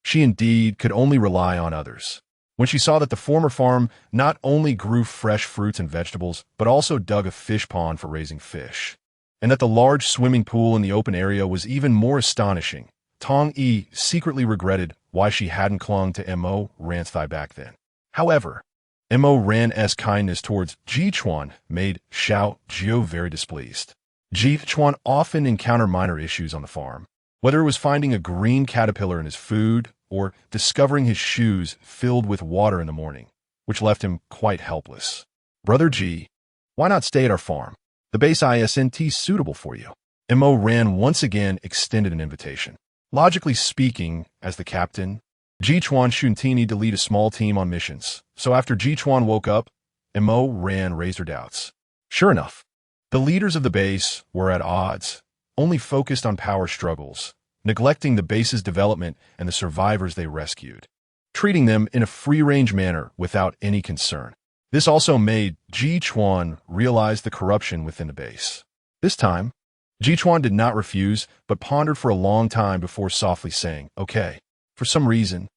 she indeed could only rely on others. When she saw that the former farm not only grew fresh fruits and vegetables, but also dug a fish pond for raising fish, and that the large swimming pool in the open area was even more astonishing, Tong Yi secretly regretted why she hadn't clung to Mo Ran's thigh back then. However, Mo Ran's kindness towards Ji Chuan made Xiao Jiu very displeased. Ji Chuan often encountered minor issues on the farm, whether it was finding a green caterpillar in his food or discovering his shoes filled with water in the morning, which left him quite helpless. "Brother Ji, why not stay at our farm? The base isn't suitable for you." Mo Ran once again extended an invitation. Logically speaking, as the captain, Ji Chuan shouldn't need to lead a small team on missions, so after Ji Chuan woke up, Mo Ran raised her doubts. Sure enough, the leaders of the base were at odds, only focused on power struggles, neglecting the base's development and the survivors they rescued, treating them in a free-range manner without any concern. This also made Ji Chuan realize the corruption within the base. This time, Ji Chuan did not refuse, but pondered for a long time before softly saying, "Okay." For some reason,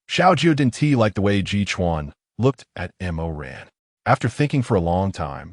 Xiao Jiu didn't like the way Ji Chuan looked at Mo Ran. After thinking for a long time,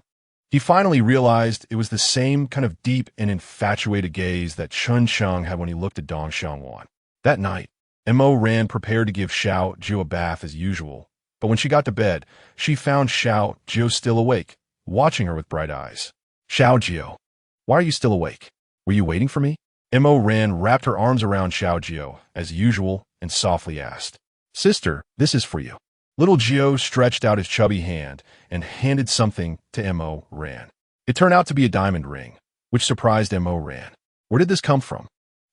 he finally realized it was the same kind of deep and infatuated gaze that Chun Cheng had when he looked at Dong Xiangwan. That night, Mo Ran prepared to give Xiao Jiu a bath as usual, but when she got to bed, she found Xiao Jiu still awake, watching her with bright eyes. "Xiao Jiu, why are you still awake? Were you waiting for me?" Mo Ran wrapped her arms around Xiao Jiu, as usual, and softly asked, "Sister, this is for you." Little Jiu stretched out his chubby hand and handed something to Mo Ran. It turned out to be a diamond ring, which surprised Mo Ran. "Where did this come from?"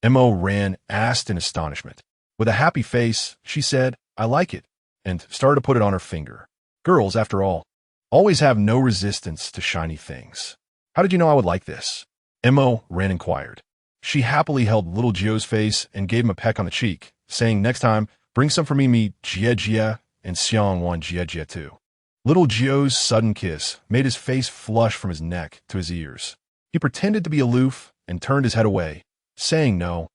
Mo Ran asked in astonishment. With a happy face, she said, "I like it," and started to put it on her finger. Girls, after all, always have no resistance to shiny things. "How did you know I would like this?" Mo Ran inquired. She happily held little Jiu's face and gave him a peck on the cheek, saying, "Next time, bring some for me Jia Jia and Xiang Wan Jia Jia too." Little Jiu's sudden kiss made his face flush from his neck to his ears. He pretended to be aloof and turned his head away, saying no.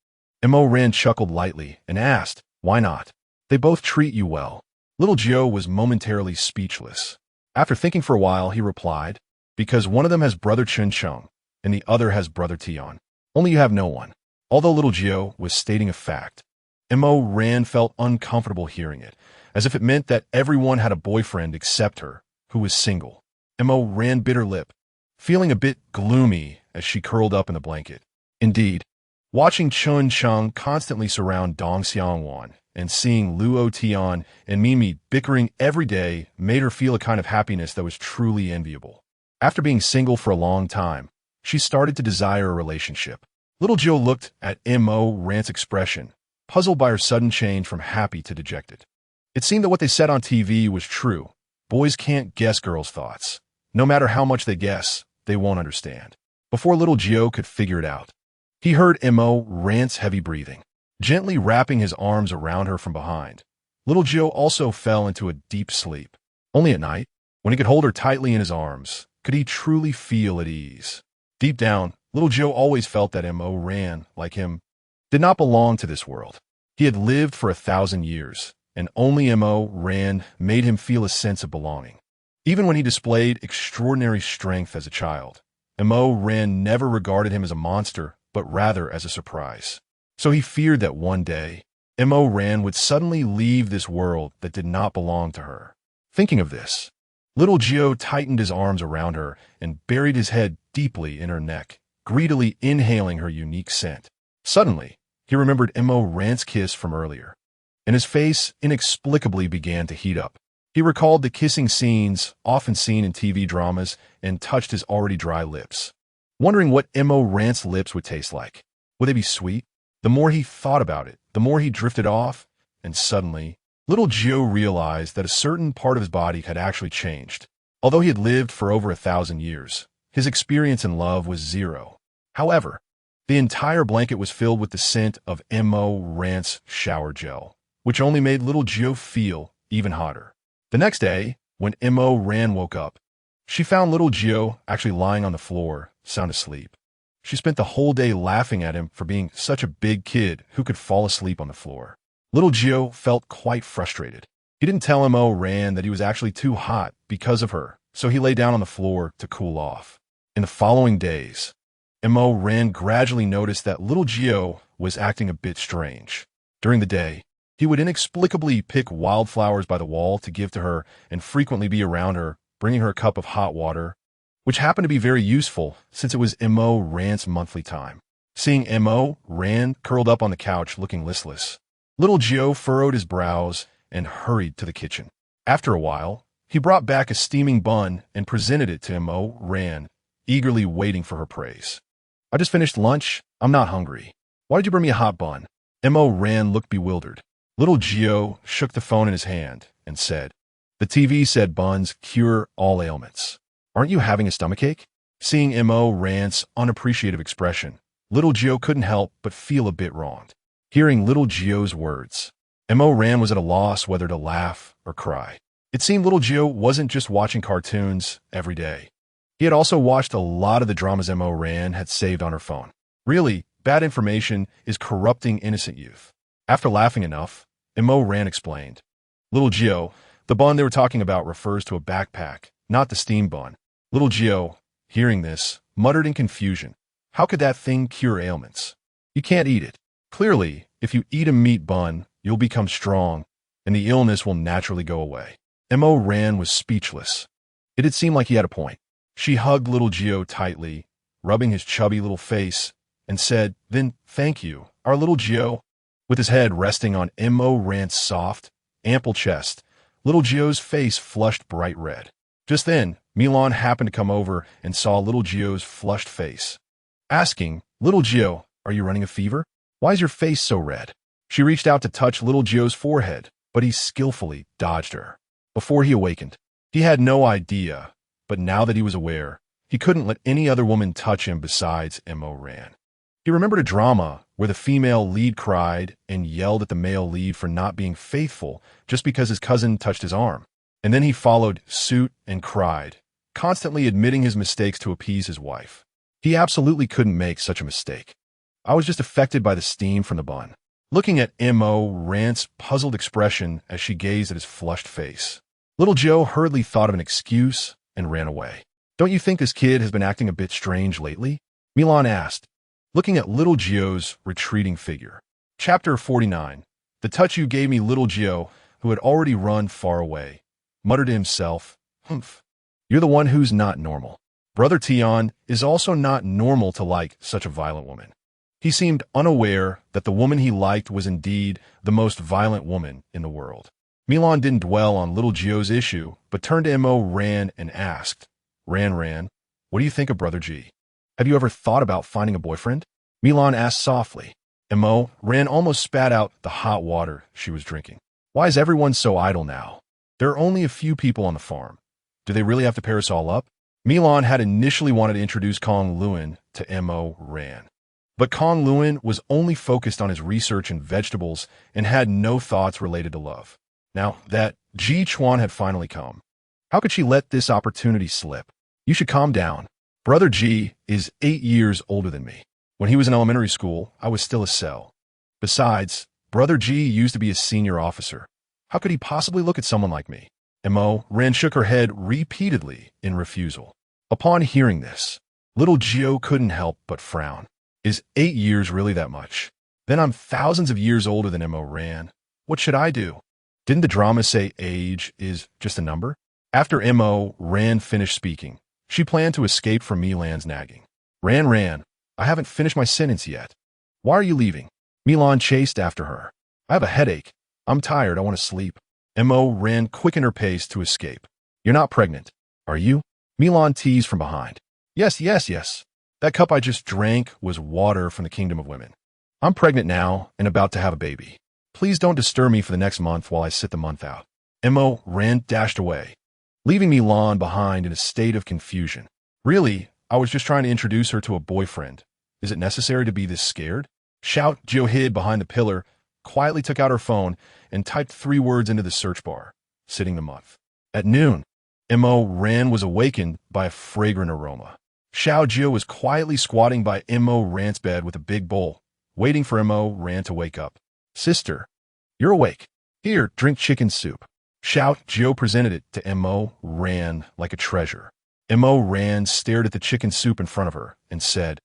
Mo Ran chuckled lightly and asked, "Why not? They both treat you well." Little Jiu was momentarily speechless. After thinking for a while, he replied, "Because one of them has brother Chun Chung, and the other has brother Tian. Only you have no one." Although Little Jiu was stating a fact, Mo Ran felt uncomfortable hearing it, as if it meant that everyone had a boyfriend except her, who was single. Mo Ran bit her lip, feeling a bit gloomy as she curled up in the blanket. Indeed, watching Chun Chung constantly surround Dong Xiangwan and seeing Luo Tian and Mimi bickering every day made her feel a kind of happiness that was truly enviable. After being single for a long time, she started to desire a relationship. Little Jiu looked at Mo Ran's expression, puzzled by her sudden change from happy to dejected. It seemed that what they said on TV was true. Boys can't guess girls' thoughts. No matter how much they guess, they won't understand. Before Little Jiu could figure it out, he heard Mo Ran's heavy breathing, gently wrapping his arms around her from behind. Little Jiu also fell into a deep sleep. Only at night, when he could hold her tightly in his arms, could he truly feel at ease. Deep down, Little Jiu always felt that Mo Ran, like him, did not belong to this world. He had lived for 1,000 years, and only Mo Ran made him feel a sense of belonging. Even when he displayed extraordinary strength as a child, Mo Ran never regarded him as a monster, but rather as a surprise. So he feared that one day, Mo Ran would suddenly leave this world that did not belong to her. Thinking of this, Little Jiu tightened his arms around her and buried his head deeply in her neck, greedily inhaling her unique scent. Suddenly, he remembered Mo Ran's kiss from earlier, and his face inexplicably began to heat up. He recalled the kissing scenes often seen in TV dramas and touched his already dry lips, wondering what Mo Ran's lips would taste like. Would they be sweet? The more he thought about it, the more he drifted off, and suddenly, Little Jiu realized that a certain part of his body had actually changed. Although he had lived for over 1,000 years, his experience in love was zero. However, the entire blanket was filled with the scent of Mo Ran's shower gel, which only made Little Jiu feel even hotter. The next day, when Mo Ran woke up, she found Little Jiu actually lying on the floor, sound asleep. She spent the whole day laughing at him for being such a big kid who could fall asleep on the floor. Little Jiu felt quite frustrated. He didn't tell Mo Ran that he was actually too hot because of her, so he lay down on the floor to cool off. In the following days, Mo Ran gradually noticed that Little Jiu was acting a bit strange. During the day, he would inexplicably pick wildflowers by the wall to give to her and frequently be around her, bringing her a cup of hot water, which happened to be very useful since it was Mo Ran's monthly time. Seeing Mo Ran curled up on the couch looking listless, Little Jiu furrowed his brows and hurried to the kitchen. After a while, he brought back a steaming bun and presented it to Mo Ran, eagerly waiting for her praise. "I just finished lunch. I'm not hungry. Why did you bring me a hot bun?" Mo Ran looked bewildered. Little Jiu shook the phone in his hand and said, "The TV said buns cure all ailments. Aren't you having a stomachache?" Seeing Mo Ran's unappreciative expression, Little Jiu couldn't help but feel a bit wronged. Hearing Little Jiu's words, Mo Ran was at a loss whether to laugh or cry. It seemed Little Jiu wasn't just watching cartoons every day. He had also watched a lot of the dramas Mo Ran had saved on her phone. Really, bad information is corrupting innocent youth. After laughing enough, Mo Ran explained, "Little Jiu, the bun they were talking about refers to a backpack, not the steam bun." Little Jiu, hearing this, muttered in confusion, "How could that thing cure ailments? You can't eat it. Clearly, if you eat a meat bun, you'll become strong, and the illness will naturally go away." Mo Ran was speechless. It had seemed like he had a point. She hugged Little Jiu tightly, rubbing his chubby little face and said, "Then, thank you, our little Jiu." With his head resting on Mo Rant's soft, ample chest, little Jiu's face flushed bright red. Just then, Milan happened to come over and saw little Jiu's flushed face, asking, "Little Jiu, are you running a fever? Why is your face so red?" She reached out to touch little Jiu's forehead, but he skillfully dodged her. Before he awakened, he had no idea, but now that he was aware, he couldn't let any other woman touch him besides Mo Ran. He remembered a drama where the female lead cried and yelled at the male lead for not being faithful just because his cousin touched his arm. And then he followed suit and cried, constantly admitting his mistakes to appease his wife. He absolutely couldn't make such a mistake. I was just affected by the steam from the bun. Looking at Mo Rant's puzzled expression as she gazed at his flushed face, little Joe hurriedly thought of an excuse and ran away. "Don't you think this kid has been acting a bit strange lately?" Milan asked, looking at little Gio's retreating figure. Chapter 49. The touch you gave me, little Gio, who had already run far away, muttered to himself, "Humph. You're the one who's not normal." Brother Tion is also not normal to like such a violent woman. He seemed unaware that the woman he liked was indeed the most violent woman in the world. Milan didn't dwell on little Gio's issue, but turned to Mo Ran and asked, Ran, what do you think of Brother G? Have you ever thought about finding a boyfriend?" Milan asked softly. Mo Ran almost spat out the hot water she was drinking. "Why is everyone so idle now? There are only a few people on the farm. Do they really have to pair us all up?" Milan had initially wanted to introduce Kong Luen to Mo Ran. But Kong Luen was only focused on his research in vegetables and had no thoughts related to love. Now that Ji Chuan had finally come, how could she let this opportunity slip? "You should calm down. Brother Ji is 8 years older than me. When he was in elementary school, I was still a cell. Besides, Brother Ji used to be a senior officer. How could he possibly look at someone like me?" Mo Ran shook her head repeatedly in refusal. Upon hearing this, little Gio couldn't help but frown. Is 8 years really that much? Then I'm thousands of years older than Mo Ran. What should I do? Didn't the drama say age is just a number? After Mo Ran finished speaking, she planned to escape from Milan's nagging. Ran, I haven't finished my sentence yet. Why are you leaving?" Milan chased after her. "I have a headache. I'm tired. I want to sleep." Mo Ran quickened her pace to escape. "You're not pregnant, are you?" Milan teased from behind. Yes. That cup I just drank was water from the kingdom of women. I'm pregnant now and about to have a baby. Please don't disturb me for the next month while I sit the month out." Mo Ran dashed away, leaving Milan behind in a state of confusion. "Really, I was just trying to introduce her to a boyfriend. Is it necessary to be this scared?" Xiao Jiu hid behind the pillar, quietly took out her phone, and typed 3 words into the search bar, "sitting the month." At noon, Mo Ran was awakened by a fragrant aroma. Xiao Jiu was quietly squatting by Mo Ran's bed with a big bowl, waiting for Mo Ran to wake up. "Sister, you're awake. Here, drink chicken soup." Xiao Jiu presented it to Mo Ran like a treasure. Mo Ran stared at the chicken soup in front of her and said,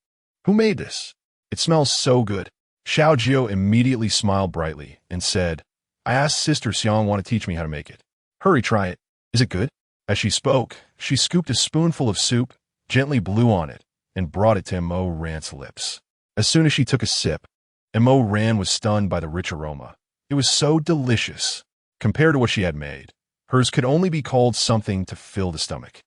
"Who made this? It smells so good." Xiao Jiu immediately smiled brightly and said, "I asked Sister Xiang want to teach me how to make it. Hurry, try it. Is it good?" As she spoke, she scooped a spoonful of soup, gently blew on it, and brought it to Mo Ran's lips. As soon as she took a sip, Mo Ran was stunned by the rich aroma. It was so delicious. Compared to what she had made, hers could only be called something to fill the stomach.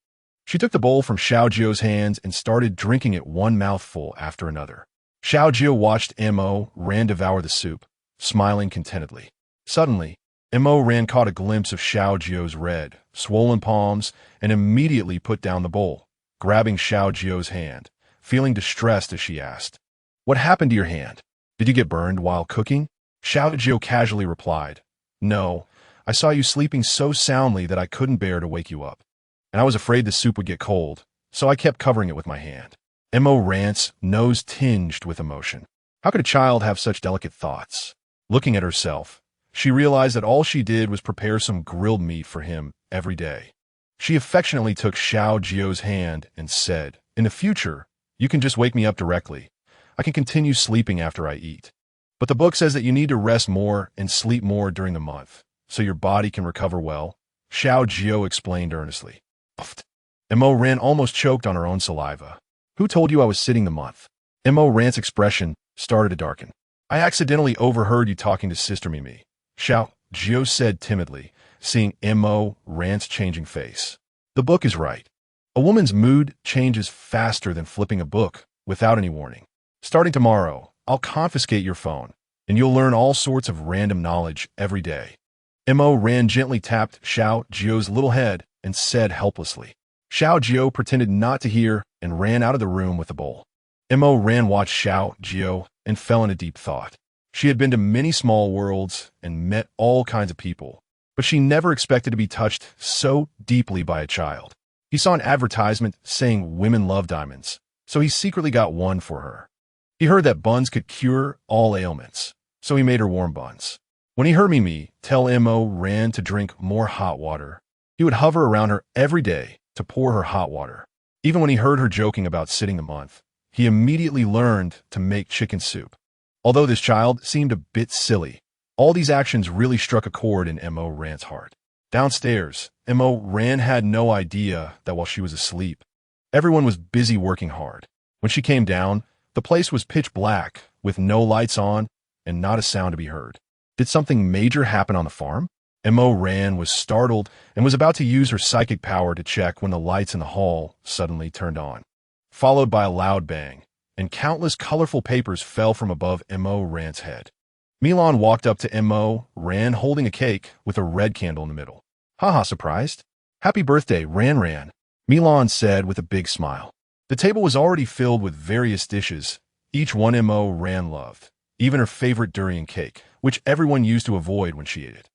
She took the bowl from Xiao Jiu's hands and started drinking it one mouthful after another. Xiao Jiu watched Mo Ran devour the soup, smiling contentedly. Suddenly, Mo Ran caught a glimpse of Xiao Jiu's red, swollen palms and immediately put down the bowl, grabbing Xiao Jiu's hand, feeling distressed as she asked, "What happened to your hand? Did you get burned while cooking?" Xiao Jiu casually replied, "No, I saw you sleeping so soundly that I couldn't bear to wake you up. And I was afraid the soup would get cold, so I kept covering it with my hand." Mo Ran's nose tinged with emotion. How could a child have such delicate thoughts? Looking at herself, she realized that all she did was prepare some grilled meat for him every day. She affectionately took Xiao Jiu's hand and said, "In the future, you can just wake me up directly. I can continue sleeping after I eat. But the book says that you need to rest more and sleep more during the month, so your body can recover well," Xiao Jiu explained earnestly. Mo Ran almost choked on her own saliva. "Who told you I was sitting the month?" Mo Ran's expression started to darken. I accidentally overheard you talking to Sister Mimi, Xiao Jiu said timidly, seeing Mo Ran's changing face. The book is right. A woman's mood changes faster than flipping a book without any warning. Starting tomorrow, I'll confiscate your phone, and you'll learn all sorts of random knowledge every day. Mo Ran gently tapped Xiao Jiu's little head and said helplessly. Xiao Jiu pretended not to hear and ran out of the room with the bowl. Mo Ran watched Xiao Jiu and fell into deep thought. She had been to many small worlds and met all kinds of people, but she never expected to be touched so deeply by a child. He saw an advertisement saying women love diamonds, so he secretly got one for her. He heard that buns could cure all ailments, so he made her warm buns. When he heard Mimi tell Mo Ran to drink more hot water, he would hover around her every day to pour her hot water. Even when he heard her joking about sitting the month, he immediately learned to make chicken soup. Although this child seemed a bit silly, all these actions really struck a chord in Mo Ran's heart. Downstairs, Mo Ran had no idea that while she was asleep, everyone was busy working hard. When she came down, the place was pitch black, with no lights on and not a sound to be heard. Did something major happen on the farm? Mo Ran was startled and was about to use her psychic power to check when the lights in the hall suddenly turned on, followed by a loud bang, and countless colorful papers fell from above Mo Ran's head. Milan walked up to Mo Ran holding a cake with a red candle in the middle. Haha, surprised? Happy birthday, Ran, Milan said with a big smile. The table was already filled with various dishes, each one Mo Ran loved, even her favorite durian cake, which everyone used to avoid when she ate it.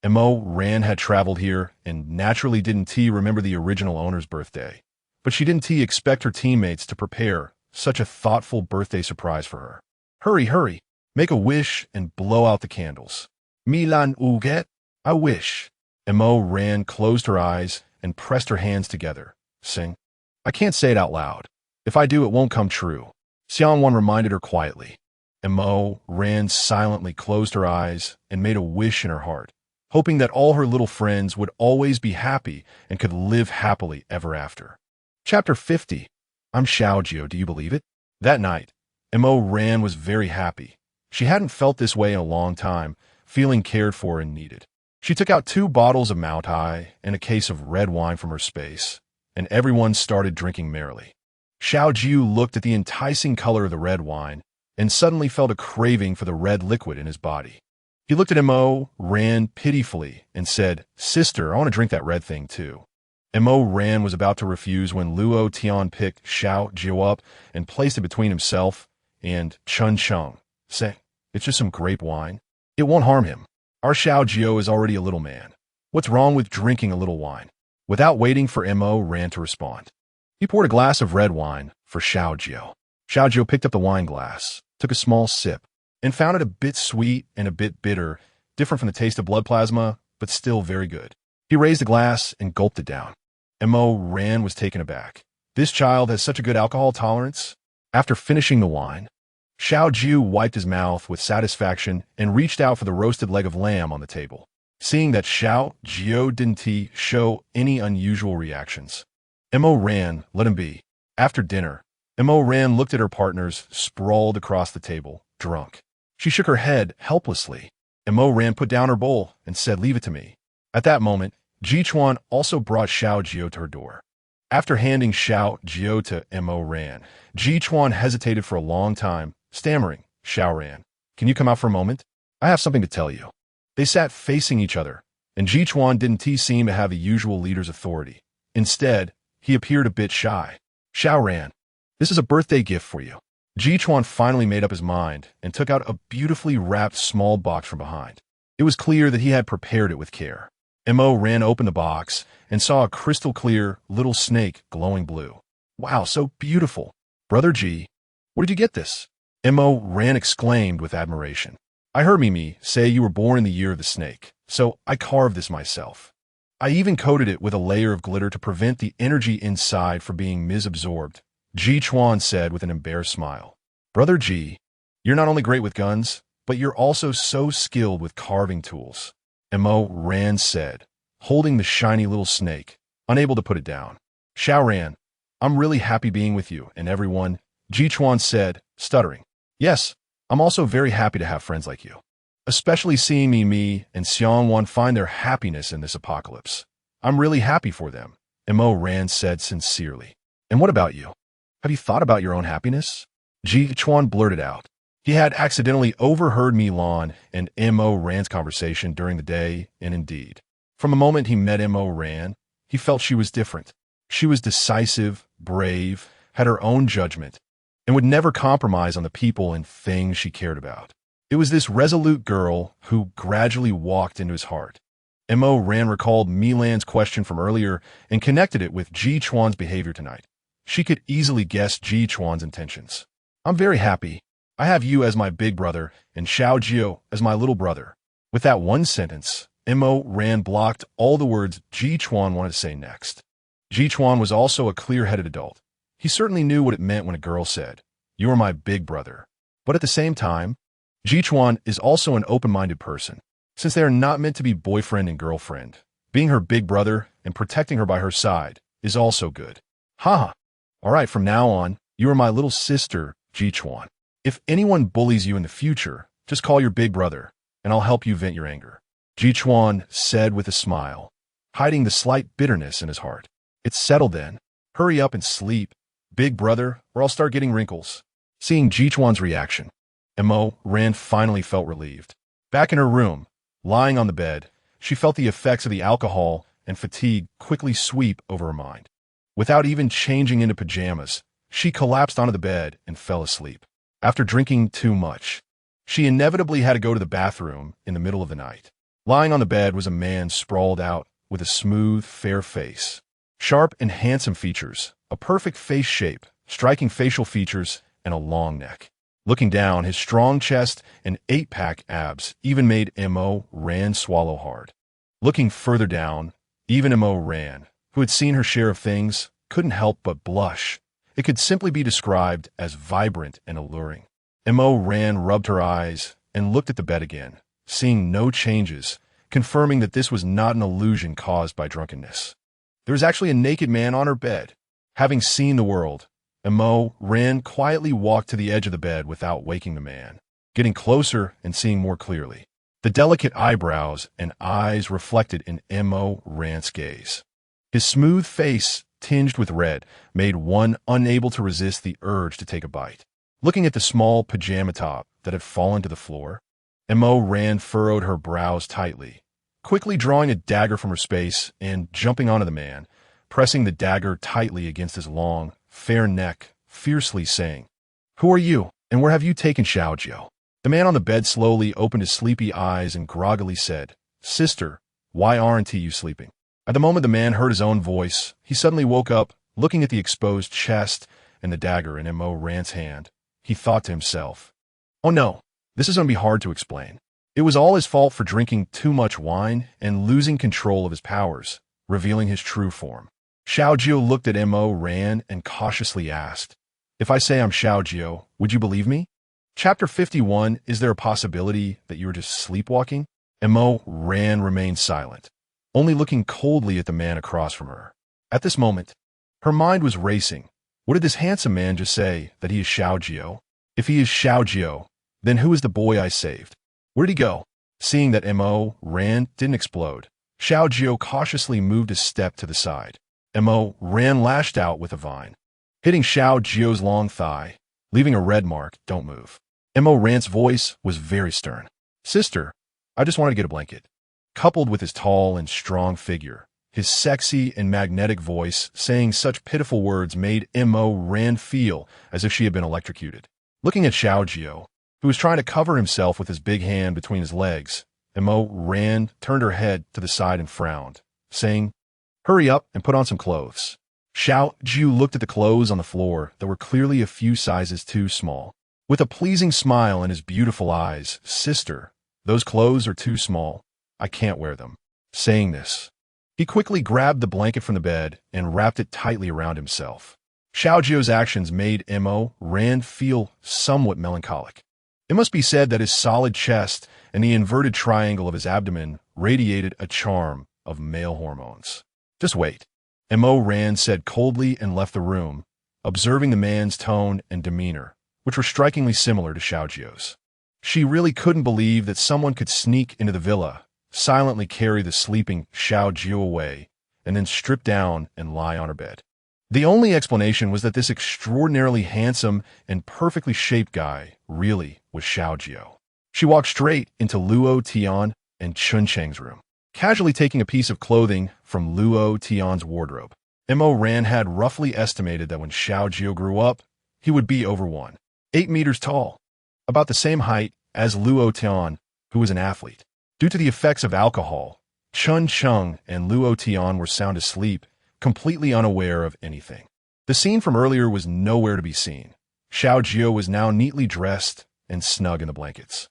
Mo Ran had traveled here and naturally didn't remember the original owner's birthday, but she didn't expect her teammates to prepare such a thoughtful birthday surprise for her. Hurry, make a wish and blow out the candles. Milan uget, I wish. Mo Ran closed her eyes and pressed her hands together, saying, I can't say it out loud. If I do, it won't come true. Xianwan reminded her quietly. Mo Ran silently closed her eyes and made a wish in her heart, hoping that all her little friends would always be happy and could live happily ever after. Chapter 50. I'm Xiao Jiu, do you believe it? That night, Mo Ran was very happy. She hadn't felt this way in a long time, feeling cared for and needed. She took out 2 bottles of mooch and a case of red wine from her space, and everyone started drinking merrily. Xiao Jiu looked at the enticing color of the red wine and suddenly felt a craving for the red liquid in his body. He looked at Mo Ran pitifully and said, Sister, I want to drink that red thing too. Mo Ran was about to refuse when Luo Tian picked Xiao Jiu up and placed it between himself and Chun Chung, saying, It's just some grape wine. It won't harm him. Our Xiao Jiu is already a little man. What's wrong with drinking a little wine? Without waiting for Mo Ran to respond, he poured a glass of red wine for Xiao Jiu. Xiao Jiu picked up the wine glass, took a small sip, and found it a bit sweet and a bit bitter, different from the taste of blood plasma, but still very good. He raised the glass and gulped it down. Mo Ran was taken aback. This child has such a good alcohol tolerance. After finishing the wine, Xiao Jiu wiped his mouth with satisfaction and reached out for the roasted leg of lamb on the table. Seeing that Xiao Jiu didn't show any unusual reactions, Mo Ran let him be. After dinner, Mo Ran looked at her partners sprawled across the table, drunk. She shook her head helplessly. Mo Ran put down her bowl and said, Leave it to me. At that moment, Ji Chuan also brought Xiao Jiu to her door. After handing Xiao Jiu to Mo Ran, Ji Chuan hesitated for a long time, stammering, Xiao Ran, can you come out for a moment? I have something to tell you. They sat facing each other, and Ji Chuan didn't seem to have the usual leader's authority. Instead, he appeared a bit shy. Xiao Ran, this is a birthday gift for you. Ji Chuan finally made up his mind and took out a beautifully wrapped small box from behind. It was clear that he had prepared it with care. Mo Ran opened the box and saw a crystal-clear little snake glowing blue. Wow, so beautiful. Brother Ji, where did you get this? Mo Ran exclaimed with admiration. I heard Mimi say you were born in the year of the snake, so I carved this myself. I even coated it with a layer of glitter to prevent the energy inside from being misabsorbed, Ji Chuan said with an embarrassed smile. Brother Ji, you're not only great with guns, but you're also so skilled with carving tools, Mo Ran said, holding the shiny little snake, unable to put it down. Xiao Ran, I'm really happy being with you and everyone, Ji Chuan said, stuttering. Yes, I'm also very happy to have friends like you. Especially seeing me and Xiao find their happiness in this apocalypse. I'm really happy for them, Mo Ran said sincerely. And what about you? Have you thought about your own happiness? Jichuan blurted out. He had accidentally overheard Milan and Mo Ran's conversation during the day, and indeed, from the moment he met Mo Ran, he felt she was different. She was decisive, brave, had her own judgment, and would never compromise on the people and things she cared about. It was this resolute girl who gradually walked into his heart. Mo Ran recalled Milan's question from earlier and connected it with Jichuan's behavior tonight. She could easily guess Jichuan's intentions. I'm very happy. I have you as my big brother and Xiao Jiu as my little brother. With that one sentence, Mo Ran blocked all the words Jichuan wanted to say next. Jichuan was also a clear-headed adult. He certainly knew what it meant when a girl said, "You are my big brother." But at the same time, Jichuan is also an open-minded person. Since they are not meant to be boyfriend and girlfriend, being her big brother and protecting her by her side is also good. Ha! All right, from now on, you are my little sister, Jichuan. If anyone bullies you in the future, just call your big brother, and I'll help you vent your anger. Jichuan said with a smile, hiding the slight bitterness in his heart. It's settled then. Hurry up and sleep, big brother, or I'll start getting wrinkles. Seeing Jichuan's reaction, Mo Ran finally felt relieved. Back in her room, lying on the bed, she felt the effects of the alcohol and fatigue quickly sweep over her mind. Without even changing into pajamas, she collapsed onto the bed and fell asleep. After drinking too much, she inevitably had to go to the bathroom in the middle of the night. Lying on the bed was a man sprawled out with a smooth, fair face. Sharp and handsome features, a perfect face shape, striking facial features, and a long neck. Looking down, his strong chest and 8-pack abs even made Mo Ran swallow hard. Looking further down, even Mo Ran, who had seen her share of things, couldn't help but blush. It could simply be described as vibrant and alluring. Mo Ran rubbed her eyes and looked at the bed again, seeing no changes, confirming that this was not an illusion caused by drunkenness. There was actually a naked man on her bed. Having seen the world, Mo Ran quietly walked to the edge of the bed without waking the man, getting closer and seeing more clearly. The delicate eyebrows and eyes reflected in Mo Ran's gaze. His smooth face, tinged with red, made one unable to resist the urge to take a bite. Looking at the small pajama top that had fallen to the floor, Mo Ran furrowed her brows tightly, quickly drawing a dagger from her space and jumping onto the man, pressing the dagger tightly against his long, fair neck, fiercely saying, "Who are you, and where have you taken Xiao Jiu?" The man on the bed slowly opened his sleepy eyes and groggily said, "Sister, why aren't you sleeping?" At the moment the man heard his own voice, he suddenly woke up, looking at the exposed chest and the dagger in Mo Ran's hand. He thought to himself, "Oh no, this is going to be hard to explain." It was all his fault for drinking too much wine and losing control of his powers, revealing his true form. Xiao Jiu looked at Mo Ran and cautiously asked, "If I say I'm Xiao Jiu, would you believe me?" Chapter 51, Is there a possibility that you were just sleepwalking? Mo Ran remained silent, only looking coldly at the man across from her. At this moment, her mind was racing. What did this handsome man just say, that he is Xiao Jiu? If he is Xiao Jiu, then who is the boy I saved? Where did he go? Seeing that Mo Ran didn't explode, Xiao Jiu cautiously moved a step to the side. Mo Ran lashed out with a vine, hitting Xiao Jiu's long thigh, leaving a red mark. Don't move. Mo Ran's voice was very stern. "Sister, I just wanted to get a blanket." Coupled with his tall and strong figure, his sexy and magnetic voice saying such pitiful words made Mo Ran feel as if she had been electrocuted. Looking at Xiao Jiu, who was trying to cover himself with his big hand between his legs, Mo Ran turned her head to the side and frowned, saying, "Hurry up and put on some clothes." Xiao Jiu looked at the clothes on the floor that were clearly a few sizes too small. With a pleasing smile in his beautiful eyes, "Sister, those clothes are too small. I can't wear them." Saying this, he quickly grabbed the blanket from the bed and wrapped it tightly around himself. Xiao Jiu's actions made Mo Ran feel somewhat melancholic. It must be said that his solid chest and the inverted triangle of his abdomen radiated a charm of male hormones. "Just wait," Mo Ran said coldly and left the room, observing the man's tone and demeanor, which were strikingly similar to Xiao Jiu's. She really couldn't believe that someone could sneak into the villa, silently carry the sleeping Xiao Jiu away, and then strip down and lie on her bed. The only explanation was that this extraordinarily handsome and perfectly shaped guy really was Xiao Jiu. She walked straight into Luo Tian and Chun Cheng's room, casually taking a piece of clothing from Luo Tian's wardrobe. Mo Ran had roughly estimated that when Xiao Jiu grew up, he would be over 8 meters tall, about the same height as Luo Tian, who was an athlete. Due to the effects of alcohol, Chun Cheng and Luo Tian were sound asleep, completely unaware of anything. The scene from earlier was nowhere to be seen. Xiao Jiu was now neatly dressed and snug in the blankets,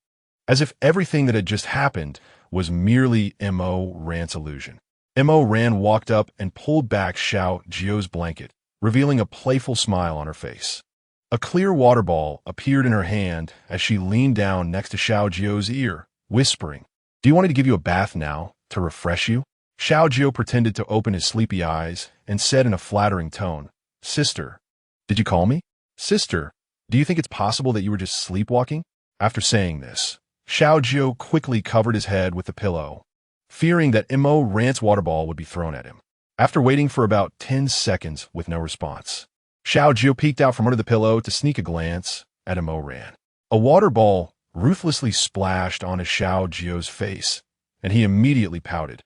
as if everything that had just happened was merely Mo Ran's illusion. Mo Ran walked up and pulled back Xiao Jiu's blanket, revealing a playful smile on her face. A clear water ball appeared in her hand as she leaned down next to Xiao Jiu's ear, whispering, "Do you want me to give you a bath now, to refresh you?" Xiao Jiu pretended to open his sleepy eyes and said in a flattering tone, "Sister, did you call me? Sister, do you think it's possible that you were just sleepwalking?" After saying this, Xiao Jiu quickly covered his head with the pillow, fearing that Mo Ran's water ball would be thrown at him. After waiting for about 10 seconds with no response, Xiao Jiu peeked out from under the pillow to sneak a glance at Mo Ran. A water ball ruthlessly splashed onto Xiao Jiu's face, and he immediately pouted,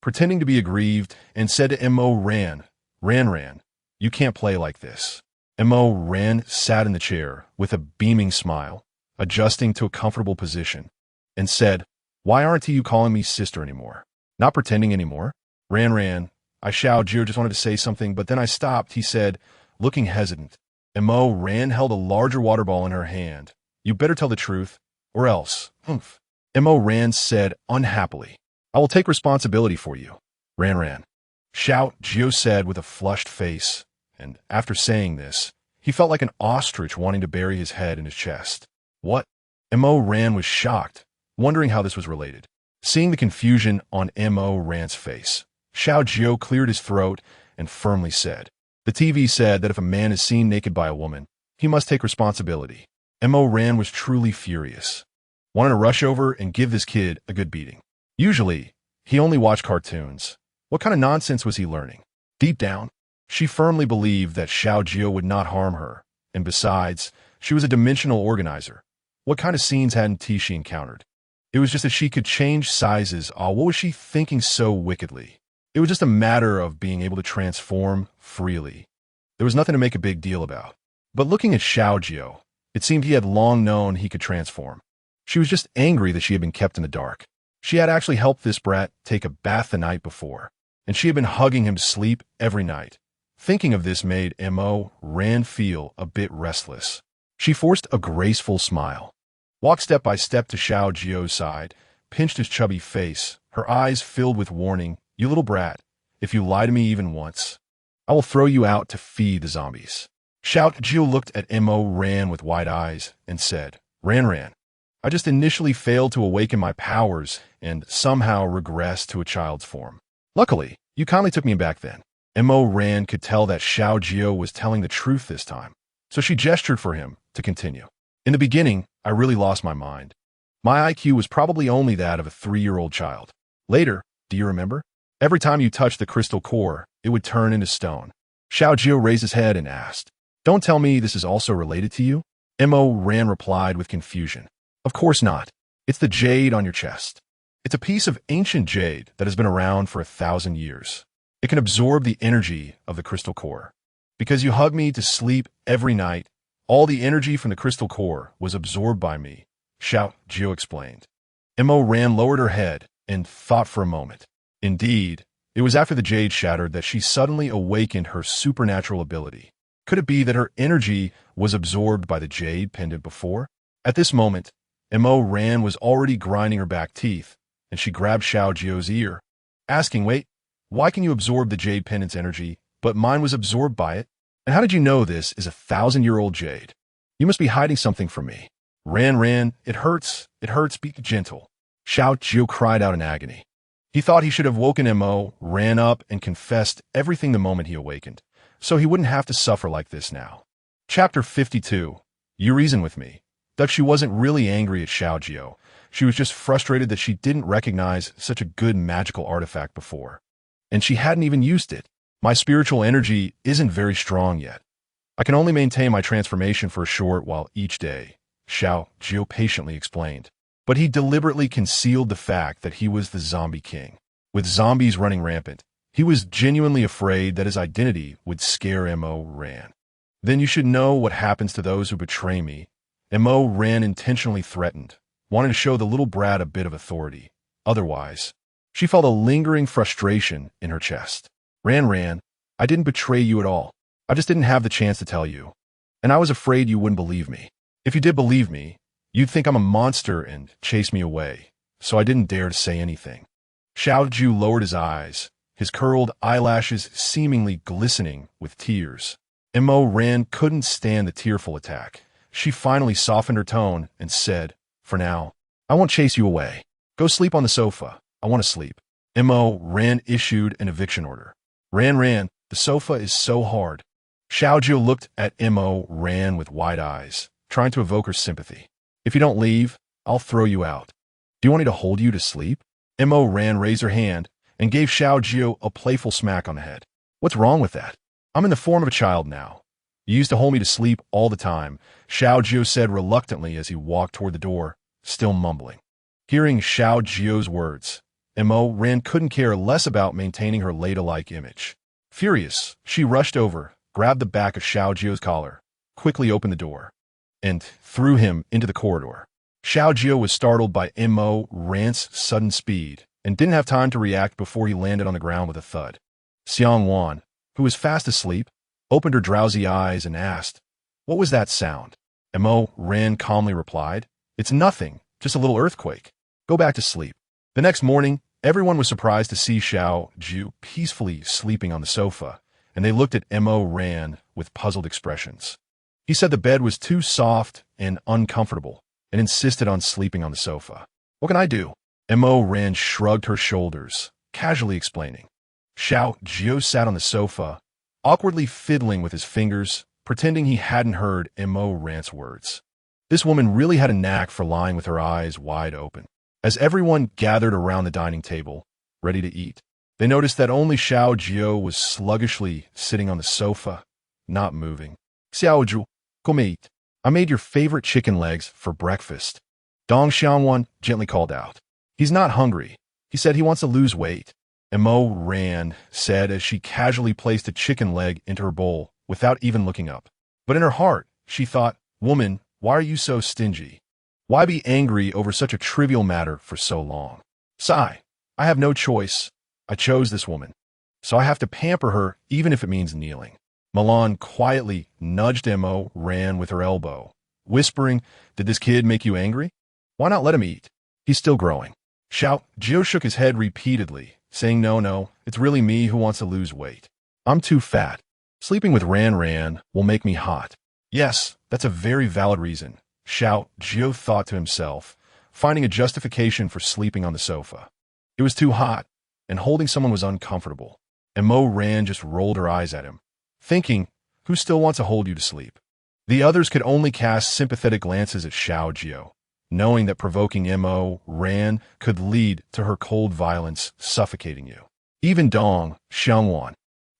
pretending to be aggrieved, and said to Mo Ran, Ran, you can't play like this." Mo Ran sat in the chair with a beaming smile, adjusting to a comfortable position, and said, "Why aren't you calling me sister anymore? Not pretending anymore?" Ran, I Xiao Jiu just wanted to say something, but then I stopped," he said, looking hesitant. Mo Ran held a larger water ball in her hand. "You better tell the truth, or else, humph." Mo Ran said unhappily, "I will take responsibility for you, Ran." Xiao Jiu said with a flushed face, and after saying this, he felt like an ostrich wanting to bury his head in his chest. "What?" Mo Ran was shocked, wondering how this was related. Seeing the confusion on Mo Ran's face, Xiao Jiu cleared his throat and firmly said, "The TV said that if a man is seen naked by a woman, he must take responsibility." Mo Ran was truly furious, wanting to rush over and give this kid a good beating. Usually, he only watched cartoons. What kind of nonsense was he learning? Deep down, she firmly believed that Xiao Jiu would not harm her, and besides, she was a dimensional organizer. What kind of scenes hadn't she encountered? It was just that she could change sizes. What was she thinking so wickedly? It was just a matter of being able to transform freely. There was nothing to make a big deal about. But looking at Xiao Jiu, it seemed he had long known he could transform. She was just angry that she had been kept in the dark. She had actually helped this brat take a bath the night before, and she had been hugging him to sleep every night. Thinking of this made Mo Ran feel a bit restless. She forced a graceful smile, walked step by step to Xiao Jiu's side, pinched his chubby face, her eyes filled with warning. "You little brat, if you lie to me even once, I will throw you out to feed the zombies." Xiao Jiu looked at Mo Ran with wide eyes and said, Ran, I just initially failed to awaken my powers and somehow regressed to a child's form. Luckily, you kindly took me back then." Mo Ran could tell that Xiao Jiu was telling the truth this time, so she gestured for him to continue. "In the beginning, I really lost my mind. My IQ was probably only that of a 3-year-old child. Later, do you remember? Every time you touched the crystal core, it would turn into stone." Xiao Jiu raised his head and asked, "Don't tell me this is also related to you?" Mo Ran replied with confusion, "Of course not. It's the jade on your chest. It's a piece of ancient jade that has been around for 1,000 years. It can absorb the energy of the crystal core. Because you hug me to sleep every night, all the energy from the crystal core was absorbed by me," Xiao Jiu explained. Mo Ran lowered her head and thought for a moment. Indeed, it was after the jade shattered that she suddenly awakened her supernatural ability. Could it be that her energy was absorbed by the jade pendant before? At this moment, Mo Ran was already grinding her back teeth, and she grabbed Xiao Jiu's ear, asking, "Wait, why can you absorb the jade pendant's energy, but mine was absorbed by it? And how did you know this is a 1,000-year-old jade? You must be hiding something from me." Ran, it hurts, be gentle." Xiao Jiu cried out in agony. He thought he should have woken Mo Ran up and confessed everything the moment he awakened, so he wouldn't have to suffer like this now. Chapter 52. You reason with me. Duck, she wasn't really angry at Xiao Jiu. She was just frustrated that she didn't recognize such a good magical artifact before. And she hadn't even used it. My spiritual energy isn't very strong yet. I can only maintain my transformation for a short while each day, Xiao Jiu patiently explained. But he deliberately concealed the fact that he was the zombie king. With zombies running rampant, he was genuinely afraid that his identity would scare Mo Ran. Then you should know what happens to those who betray me. Mo Ran intentionally threatened, wanting to show the little brat a bit of authority. Otherwise, she felt a lingering frustration in her chest. Ran, I didn't betray you at all. I just didn't have the chance to tell you. And I was afraid you wouldn't believe me. If you did believe me, you'd think I'm a monster and chase me away. So I didn't dare to say anything. Xiao Jiu lowered his eyes, his curled eyelashes seemingly glistening with tears. Mo Ran couldn't stand the tearful attack. She finally softened her tone and said, "For now, I won't chase you away. Go sleep on the sofa. I want to sleep." Mo Ran issued an eviction order. Ran, the sofa is so hard. Xiao Jiu looked at Mo Ran with wide eyes, trying to evoke her sympathy. "If you don't leave, I'll throw you out. Do you want me to hold you to sleep?" Mo Ran raised her hand and gave Xiao Jiu a playful smack on the head. "What's wrong with that? I'm in the form of a child now. You used to hold me to sleep all the time," Xiao Jiu said reluctantly as he walked toward the door, still mumbling. Hearing Xiao Jiu's words, Mo Ran couldn't care less about maintaining her ladylike image. Furious, she rushed over, grabbed the back of Xiao Jiu's collar, quickly opened the door, and threw him into the corridor. Xiao Jiu was startled by Mo Ran's sudden speed and didn't have time to react before he landed on the ground with a thud. Xiang Wan, who was fast asleep, opened her drowsy eyes and asked, "What was that sound?" Mo Ran calmly replied, "It's nothing, just a little earthquake. Go back to sleep." The next morning, everyone was surprised to see Xiao Jiu peacefully sleeping on the sofa, and they looked at Mo Ran with puzzled expressions. He said the bed was too soft and uncomfortable and insisted on sleeping on the sofa. "What can I do?" Mo Ran shrugged her shoulders, casually explaining. Xiao Jiu sat on the sofa, awkwardly fiddling with his fingers, pretending he hadn't heard Mo Ran's words. This woman really had a knack for lying with her eyes wide open. As everyone gathered around the dining table, ready to eat, they noticed that only Xiao Jiu was sluggishly sitting on the sofa, not moving. "Xiao Jiu, come eat. I made your favorite chicken legs for breakfast," Dong Xiangwan gently called out. "He's not hungry. He said he wants to lose weight," Mo Ran said as she casually placed a chicken leg into her bowl without even looking up. But in her heart, she thought, "Woman, why are you so stingy? Why be angry over such a trivial matter for so long?" Sigh, "I have no choice. I chose this woman, so I have to pamper her even if it means kneeling." Milan quietly nudged Mo Ran with her elbow, whispering, "Did this kid make you angry? Why not let him eat? He's still growing." Xiao Jiu shook his head repeatedly, saying, No, it's really me who wants to lose weight. I'm too fat. Sleeping with Ran will make me hot." Yes, that's a very valid reason, Xiao Jiu thought to himself, finding a justification for sleeping on the sofa. It was too hot, and holding someone was uncomfortable, and Mo Ran just rolled her eyes at him, thinking, who still wants to hold you to sleep? The others could only cast sympathetic glances at Xiao Jiu, knowing that provoking Mo Ran could lead to her cold violence suffocating you. Even Dong Xiangwan,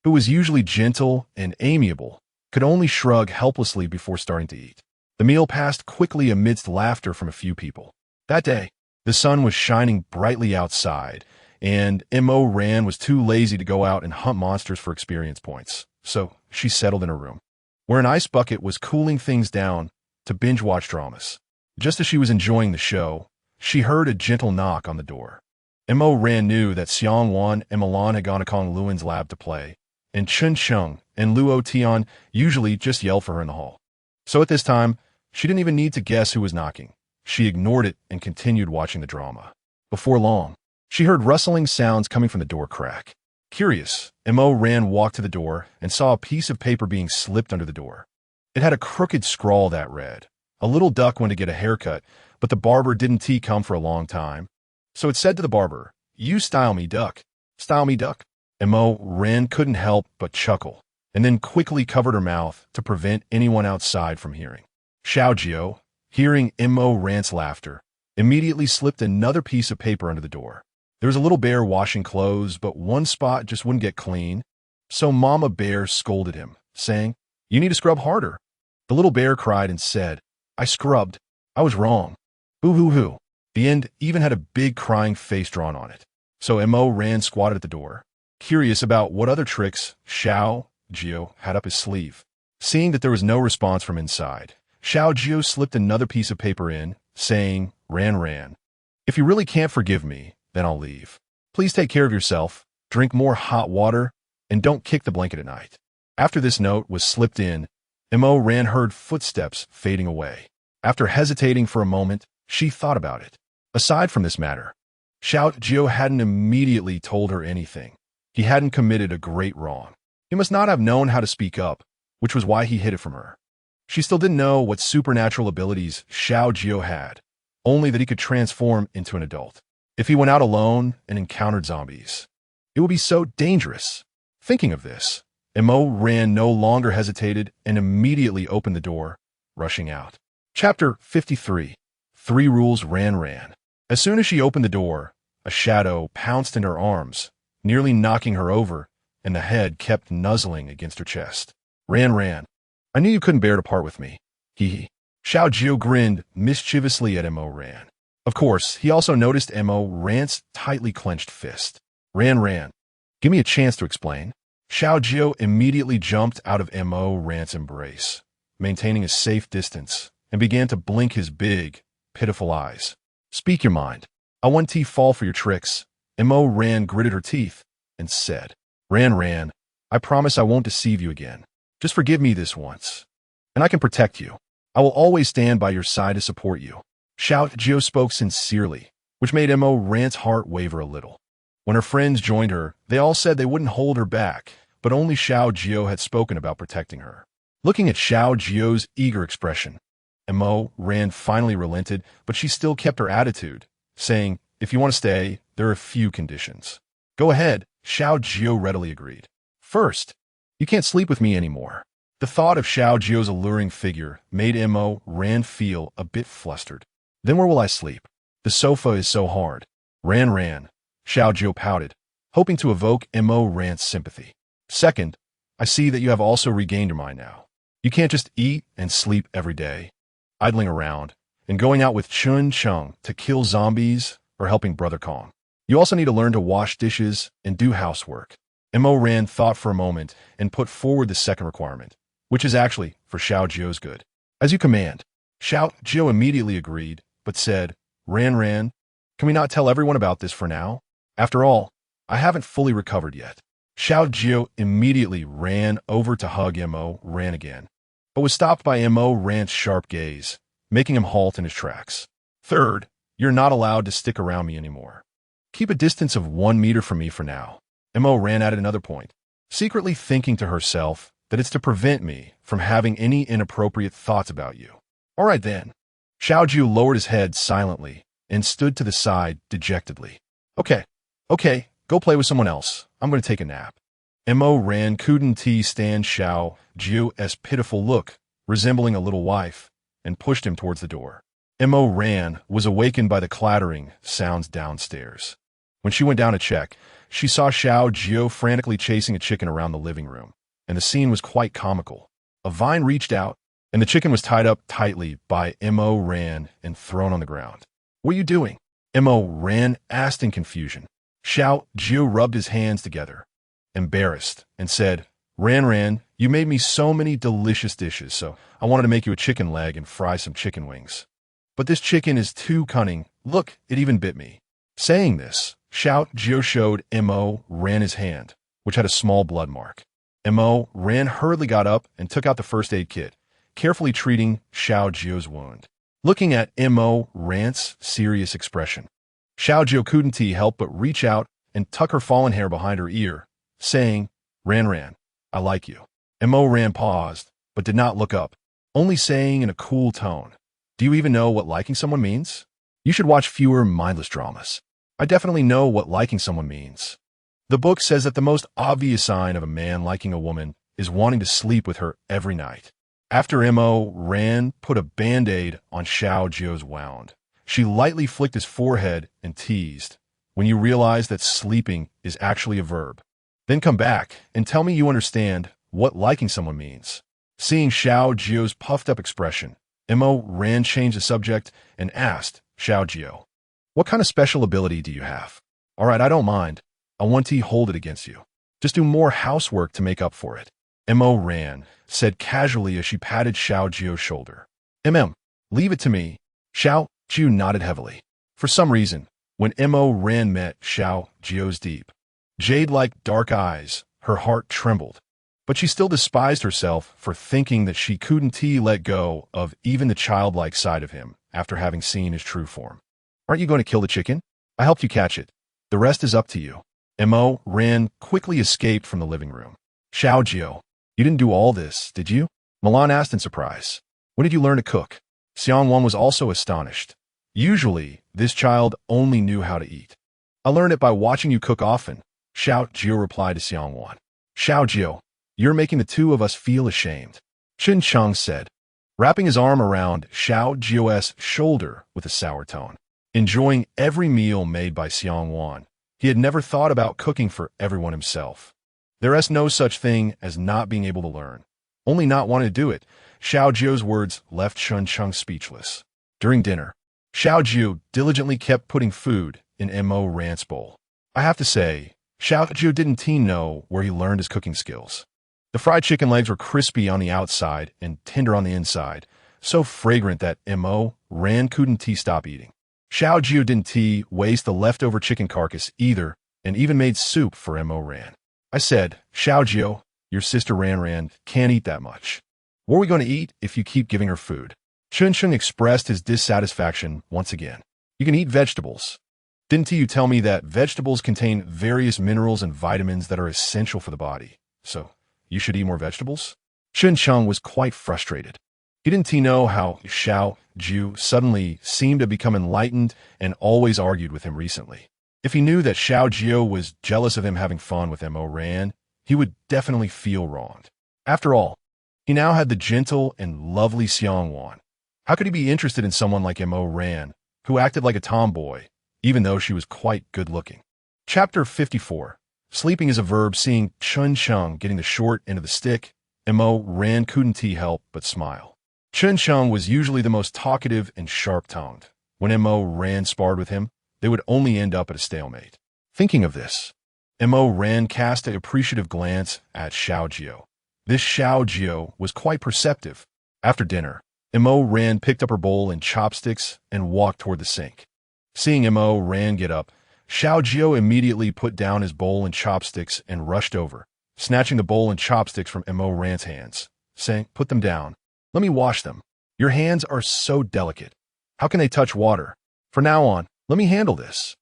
who was usually gentle and amiable, could only shrug helplessly before starting to eat. The meal passed quickly amidst laughter from a few people. That day, the sun was shining brightly outside, and Mo Ran was too lazy to go out and hunt monsters for experience points, so she settled in her room, where an ice bucket was cooling things down to binge-watch dramas. Just as she was enjoying the show, she heard a gentle knock on the door. Mo Ran knew that Xiang Wan and Milan had gone to Kong Luan's lab to play, and Chun Chung and Luo Tian usually just yelled for her in the hall. So at this time, she didn't even need to guess who was knocking. She ignored it and continued watching the drama. Before long, she heard rustling sounds coming from the door crack. Curious, Mo Ran walked to the door and saw a piece of paper being slipped under the door. It had a crooked scrawl that read, "A little duck went to get a haircut, but the barber didn't come for a long time." So it said to the barber, "You style me, duck. Style me, duck." Mo Ran couldn't help but chuckle, and then quickly covered her mouth to prevent anyone outside from hearing. Xiao Jiu, hearing Mo Ran's laughter, immediately slipped another piece of paper under the door. There was a little bear washing clothes, but one spot just wouldn't get clean. So Mama Bear scolded him, saying, "You need to scrub harder." The little bear cried and said, "I scrubbed. I was wrong. Boo-hoo-hoo." The end even had a big crying face drawn on it. So Mo Ran squatted at the door, curious about what other tricks Xiao Jiu had up his sleeve. Seeing that there was no response from inside, Xiao Jiu slipped another piece of paper in, saying, Ran, if you really can't forgive me, then I'll leave. Please take care of yourself, drink more hot water, and don't kick the blanket at night." After this note was slipped in, Mo Ran heard footsteps fading away. After hesitating for a moment, she thought about it. Aside from this matter, Xiao Jiu hadn't immediately told her anything. He hadn't committed a great wrong. He must not have known how to speak up, which was why he hid it from her. She still didn't know what supernatural abilities Xiao Jiu had, only that he could transform into an adult. If he went out alone and encountered zombies, it would be so dangerous. Thinking of this, Mo Ran no longer hesitated and immediately opened the door, rushing out. Chapter 53. 3 Rules Ran. As soon as she opened the door, a shadow pounced into her arms, nearly knocking her over, and the head kept nuzzling against her chest. Ran. I knew you couldn't bear to part with me. Hee. Xiao Jiu grinned mischievously at Mo Ran. Of course, he also noticed Mo Ran's tightly clenched fist. Ran, give me a chance to explain. Xiao Jiu immediately jumped out of Mo Ran's embrace, maintaining a safe distance, and began to blink his big, pitiful eyes. Speak your mind. I won't fall for your tricks. Mo Ran gritted her teeth and said, Ran, I promise I won't deceive you again. Just forgive me this once, and I can protect you. I will always stand by your side to support you. Xiao Jiu spoke sincerely, which made Mo Ran's heart waver a little. When her friends joined her, they all said they wouldn't hold her back, but only Xiao Jiu had spoken about protecting her. Looking at Xiao Jiu's eager expression, Mo Ran finally relented, but she still kept her attitude, saying, if you want to stay, there are a few conditions. Go ahead, Xiao Jiu readily agreed. First, you can't sleep with me anymore. The thought of Xiao Jiu's alluring figure made Mo Ran feel a bit flustered. Then where will I sleep? The sofa is so hard. Ran, Xiao Jiu pouted, hoping to evoke Mo Ran's sympathy. Second, I see that you have also regained your mind now. You can't just eat and sleep every day, idling around, and going out with Chun Chung to kill zombies or helping Brother Kong. You also need to learn to wash dishes and do housework. Mo Ran thought for a moment and put forward the second requirement, which is actually for Xiao Jiu's good. As you command. Xiao Jiu immediately agreed, but said, Ran, can we not tell everyone about this for now? After all, I haven't fully recovered yet. Xiao Jiu immediately ran over to hug Mo Ran again, but was stopped by Mo Ran's sharp gaze, making him halt in his tracks. Third, you're not allowed to stick around me anymore. Keep a distance of 1 meter from me for now. Mo Ran added another point, secretly thinking to herself that it's to prevent me from having any inappropriate thoughts about you. All right then. Xiao Jiu lowered his head silently and stood to the side dejectedly. Okay, go play with someone else. I'm going to take a nap. Mo Ran couldn't stand Xiao Jiu's pitiful look, resembling a little wife, and pushed him towards the door. Mo Ran was awakened by the clattering sounds downstairs. When she went down to check, she saw Xiao Jiu frantically chasing a chicken around the living room, and the scene was quite comical. A vine reached out, and the chicken was tied up tightly by Mo Ran and thrown on the ground. What are you doing? Mo Ran asked in confusion. Xiao Jiu rubbed his hands together, embarrassed, and said, Ran, you made me so many delicious dishes, so I wanted to make you a chicken leg and fry some chicken wings. But this chicken is too cunning. Look, it even bit me. Saying this, Xiao Jiu showed Mo Ran his hand, which had a small blood mark. Mo Ran hurriedly got up and took out the first aid kit, carefully treating Xiao Jiu's wound. Looking at Mo Ran's serious expression, Xiao Jiu couldn't help but reach out and tuck her fallen hair behind her ear, saying, Ran, I like you. Mo Ran paused, but did not look up, only saying in a cool tone, do you even know what liking someone means? You should watch fewer mindless dramas. I definitely know what liking someone means. The book says that the most obvious sign of a man liking a woman is wanting to sleep with her every night. After Mo ran, put a band-aid on Xiao Jiu's wound. She lightly flicked his forehead and teased, "When you realize that sleeping is actually a verb, then come back and tell me you understand what liking someone means." Seeing Xiao Jiu's puffed-up expression, Mo ran changed the subject and asked Xiao Jiu, "What kind of special ability do you have?" "All right, I don't mind. I want to hold it against you. Just do more housework to make up for it." Mo ran, said casually as she patted Xiao Jiu's shoulder. Leave it to me." Xiao Jiu nodded heavily. For some reason, when Mo ran met Xiao Jiu's deep, jade-like dark eyes, her heart trembled. But she still despised herself for thinking that she couldn't let go of even the childlike side of him after having seen his true form. "Aren't you going to kill the chicken? I helped you catch it. The rest is up to you." Mo ran quickly escaped from the living room. "Xiao Jiu, you didn't do all this, did you?" Milan asked in surprise. "When did you learn to cook?" Xiangwan was also astonished. Usually, this child only knew how to eat. "I learned it by watching you cook often," Xiao Jiu replied to Xiangwan. "Xiao Jiu, you're making the two of us feel ashamed," Chen Cheng said, wrapping his arm around Xiao Jiu's shoulder with a sour tone. Enjoying every meal made by Xiangwan, he had never thought about cooking for everyone himself. There is no such thing as not being able to learn, only not wanting to do it. Xiao Jiu's words left Chen Cheng speechless. During dinner, Xiao Jiu diligently kept putting food in Mo Ran's bowl. I have to say, Xiao Jiu didn't know where he learned his cooking skills. The fried chicken legs were crispy on the outside and tender on the inside, so fragrant that Mo Ran couldn't stop eating. Xiao Jiu didn't waste the leftover chicken carcass either, and even made soup for Mo Ran. I said, "Xiao Jiu, your sister Ran can't eat that much. What are we going to eat if you keep giving her food?" Chen Cheng expressed his dissatisfaction once again. "You can eat vegetables. Didn't you tell me that vegetables contain various minerals and vitamins that are essential for the body? So, you should eat more vegetables?" Chen Cheng was quite frustrated. He didn't know how Xiao Jiu suddenly seemed to become enlightened and always argued with him recently. If he knew that Xiao Jiu was jealous of him having fun with Mo Ran, he would definitely feel wronged. After all, he now had the gentle and lovely Xiangwan. How could he be interested in someone like Mo Ran, who acted like a tomboy, even though she was quite good-looking? Chapter 54. Sleeping is a verb. Seeing Chen Cheng getting the short end of the stick, Mo Ran couldn't help but smile. Chen Cheng was usually the most talkative and sharp-tongued. When Mo Ran sparred with him, they would only end up at a stalemate. Thinking of this, Mo Ran cast an appreciative glance at Xiao Jiu. This Xiao Jiu was quite perceptive. After dinner, Mo Ran picked up her bowl and chopsticks and walked toward the sink. Seeing Mo Ran get up, Xiao Jiu immediately put down his bowl and chopsticks and rushed over, snatching the bowl and chopsticks from Mo Ran's hands, saying, "Put them down. Let me wash them. Your hands are so delicate. How can they touch water? For now on, let me handle this.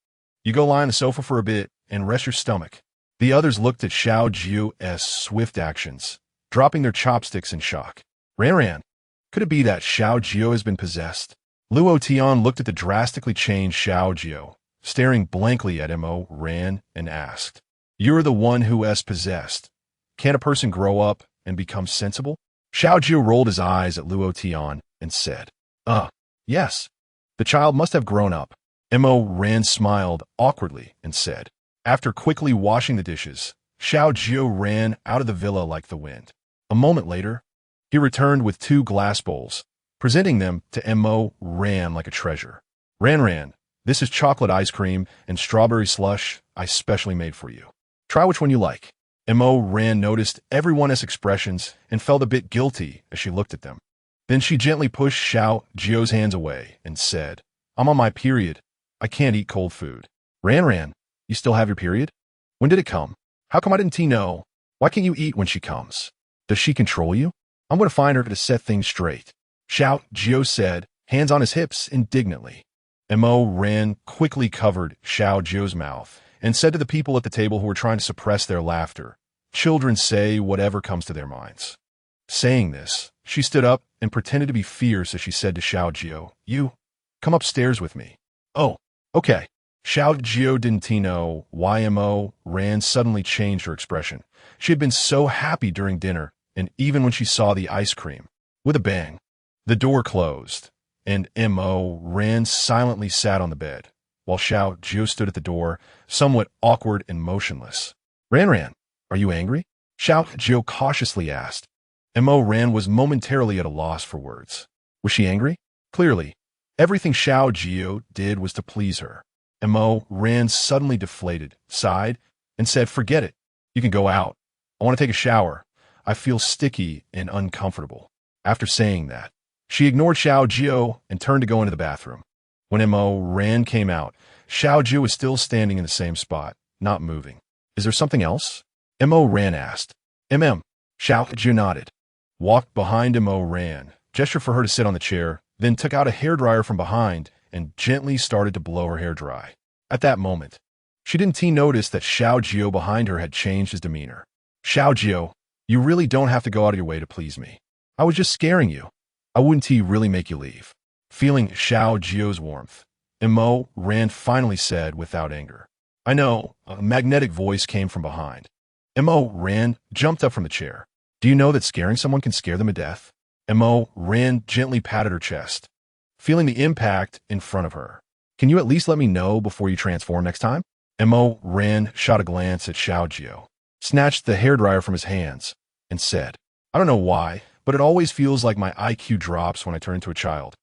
You go lie on the sofa for a bit and rest your stomach." The others looked at Xiao Jiu's swift actions, dropping their chopsticks in shock. Ran, could it be that Xiao Jiu has been possessed? Luo Tian looked at the drastically changed Xiao Jiu, staring blankly at Mo Ran, and asked, "You're the one who is possessed. Can a person grow up and become sensible?" Xiao Jiu rolled his eyes at Luo Tian and said, Yes. The child must have grown up." Mo Ran smiled awkwardly and said, After quickly washing the dishes, Xiao Jiu ran out of the villa like the wind. A moment later, he returned with 2 glass bowls, presenting them to Mo Ran like a treasure. Ran, this is chocolate ice cream and strawberry slush I specially made for you. Try which one you like." Mo Ran noticed everyone's expressions and felt a bit guilty as she looked at them. Then she gently pushed Xiao Jiu's hands away and said, "I'm on my period. I can't eat cold food." Ran, you still have your period? When did it come? How come I didn't know? Why can't you eat when she comes? Does she control you? I'm going to find her to set things straight," Xiao Jiu said, hands on his hips indignantly. Mo Ran quickly covered Xiao Jiu's mouth and said to the people at the table who were trying to suppress their laughter, "Children say whatever comes to their minds." Saying this, she stood up and pretended to be fierce as she said to Xiao Jiu, "You, come upstairs with me." "Oh, okay." Xiao Jiu didn't know why Mo Ran suddenly changed her expression. She had been so happy during dinner, and even when she saw the ice cream. With a bang, the door closed, and Mo ran silently sat on the bed, while Xiao Jiu stood at the door, somewhat awkward and motionless. Ran, are you angry? Xiao Jiu cautiously asked. Mo Ran was momentarily at a loss for words. Was she angry? Clearly. Everything Xiao Jiu did was to please her. Mo Ran suddenly deflated, sighed, and said, "Forget it. You can go out. I want to take a shower. I feel sticky and uncomfortable." After saying that, she ignored Xiao Jiu and turned to go into the bathroom. When Mo Ran came out, Xiao Jiu was still standing in the same spot, not moving. "Is there something else?" Mo Ran asked. Xiao Jiu nodded, walked behind Mo Ran, gestured for her to sit on the chair, then took out a hairdryer from behind and gently started to blow her hair dry. At that moment, she didn't notice that Xiao Jiu behind her had changed his demeanor. "Xiao Jiu, you really don't have to go out of your way to please me. I was just scaring you. I wouldn't really make you leave." Feeling Xiao Jiu's warmth, Mo Ran finally said without anger. "I know," a magnetic voice came from behind. Mo Ran jumped up from the chair. "Do you know that scaring someone can scare them to death?" Mo Ran gently patted her chest, feeling the impact in front of her. "Can you at least let me know before you transform next time?" Mo Ran shot a glance at Xiao Jiu, snatched the hairdryer from his hands, and said, "I don't know why, but it always feels like my IQ drops when I turn into a child.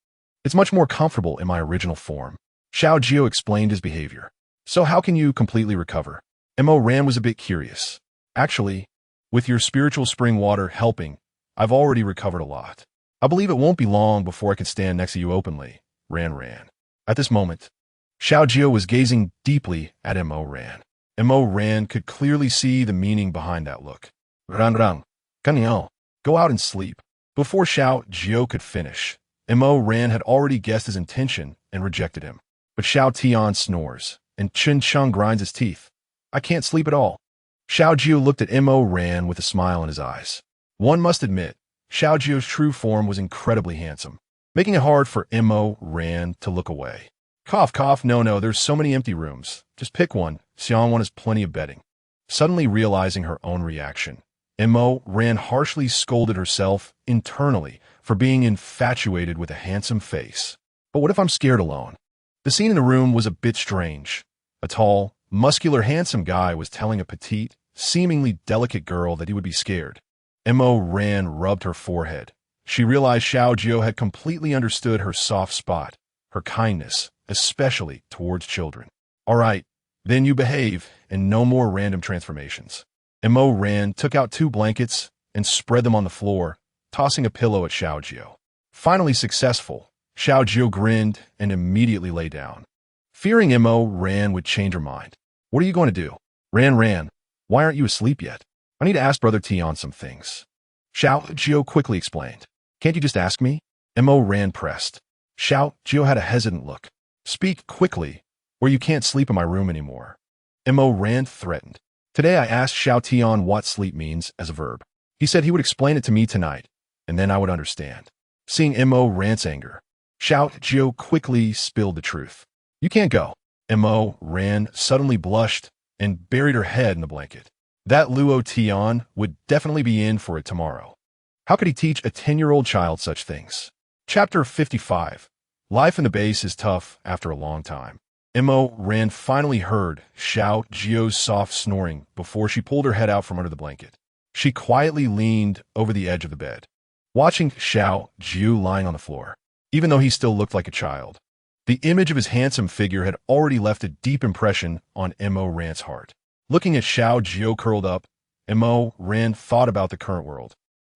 It's much more comfortable in my original form." Xiao Jiu explained his behavior. "So how can you completely recover?" Mo Ran was a bit curious. "Actually, with your spiritual spring water helping, I've already recovered a lot. I believe it won't be long before I can stand next to you openly." Ran. At this moment, Xiao Jiu was gazing deeply at Mo Ran. Mo Ran could clearly see the meaning behind that look. "Rang, Kanyao, go out and sleep." Before Xiao Jiu could finish, Mo Ran had already guessed his intention and rejected him. But Xiao Tian snores, and Chen Chung grinds his teeth. "I can't sleep at all." Xiao Jiu looked at Mo Ran with a smile in his eyes. One must admit, Xiao Jiu's true form was incredibly handsome, making it hard for Mo Ran to look away. Cough, no, there's so many empty rooms. Just pick one. Xiang has plenty of bedding." Suddenly realizing her own reaction, Mo Ran harshly scolded herself internally for being infatuated with a handsome face. But what if I'm scared alone? The scene in the room was a bit strange. A tall, muscular, handsome guy was telling a petite, seemingly delicate girl that he would be scared. Mo Ran rubbed her forehead. She realized Xiao Jiu had completely understood her soft spot, her kindness, especially towards children. "All right, then you behave, and no more random transformations." Mo Ran took out 2 blankets and spread them on the floor, tossing a pillow at Xiao Jiu. Finally successful, Xiao Jiu grinned and immediately lay down. Fearing Mo Ran would change her mind. "What are you going to do?" Ran, why aren't you asleep yet? I need to ask Brother Tian some things." Xiao Jiu quickly explained. "Can't you just ask me?" Mo Ran pressed. Xiao Jiu had a hesitant look. "Speak quickly, or you can't sleep in my room anymore." Mo Ran threatened. "Today I asked Xiao Tian what sleep means as a verb. He said he would explain it to me tonight, and then I would understand." Seeing Mo Ran's anger, Xiao Jiu quickly spilled the truth. "You can't go." Mo Ran suddenly blushed and buried her head in the blanket. That Luo Tian would definitely be in for it tomorrow. How could he teach a 10-year-old child such things? Chapter 55. Life in the base is tough after a long time. Mo Ran finally heard Xiao Jiu's soft snoring before she pulled her head out from under the blanket. She quietly leaned over the edge of the bed, watching Xiao Jiu lying on the floor. Even though he still looked like a child, the image of his handsome figure had already left a deep impression on Mo Ran's heart. Looking at Xiao Jiu curled up, Mo Ran thought about the current world,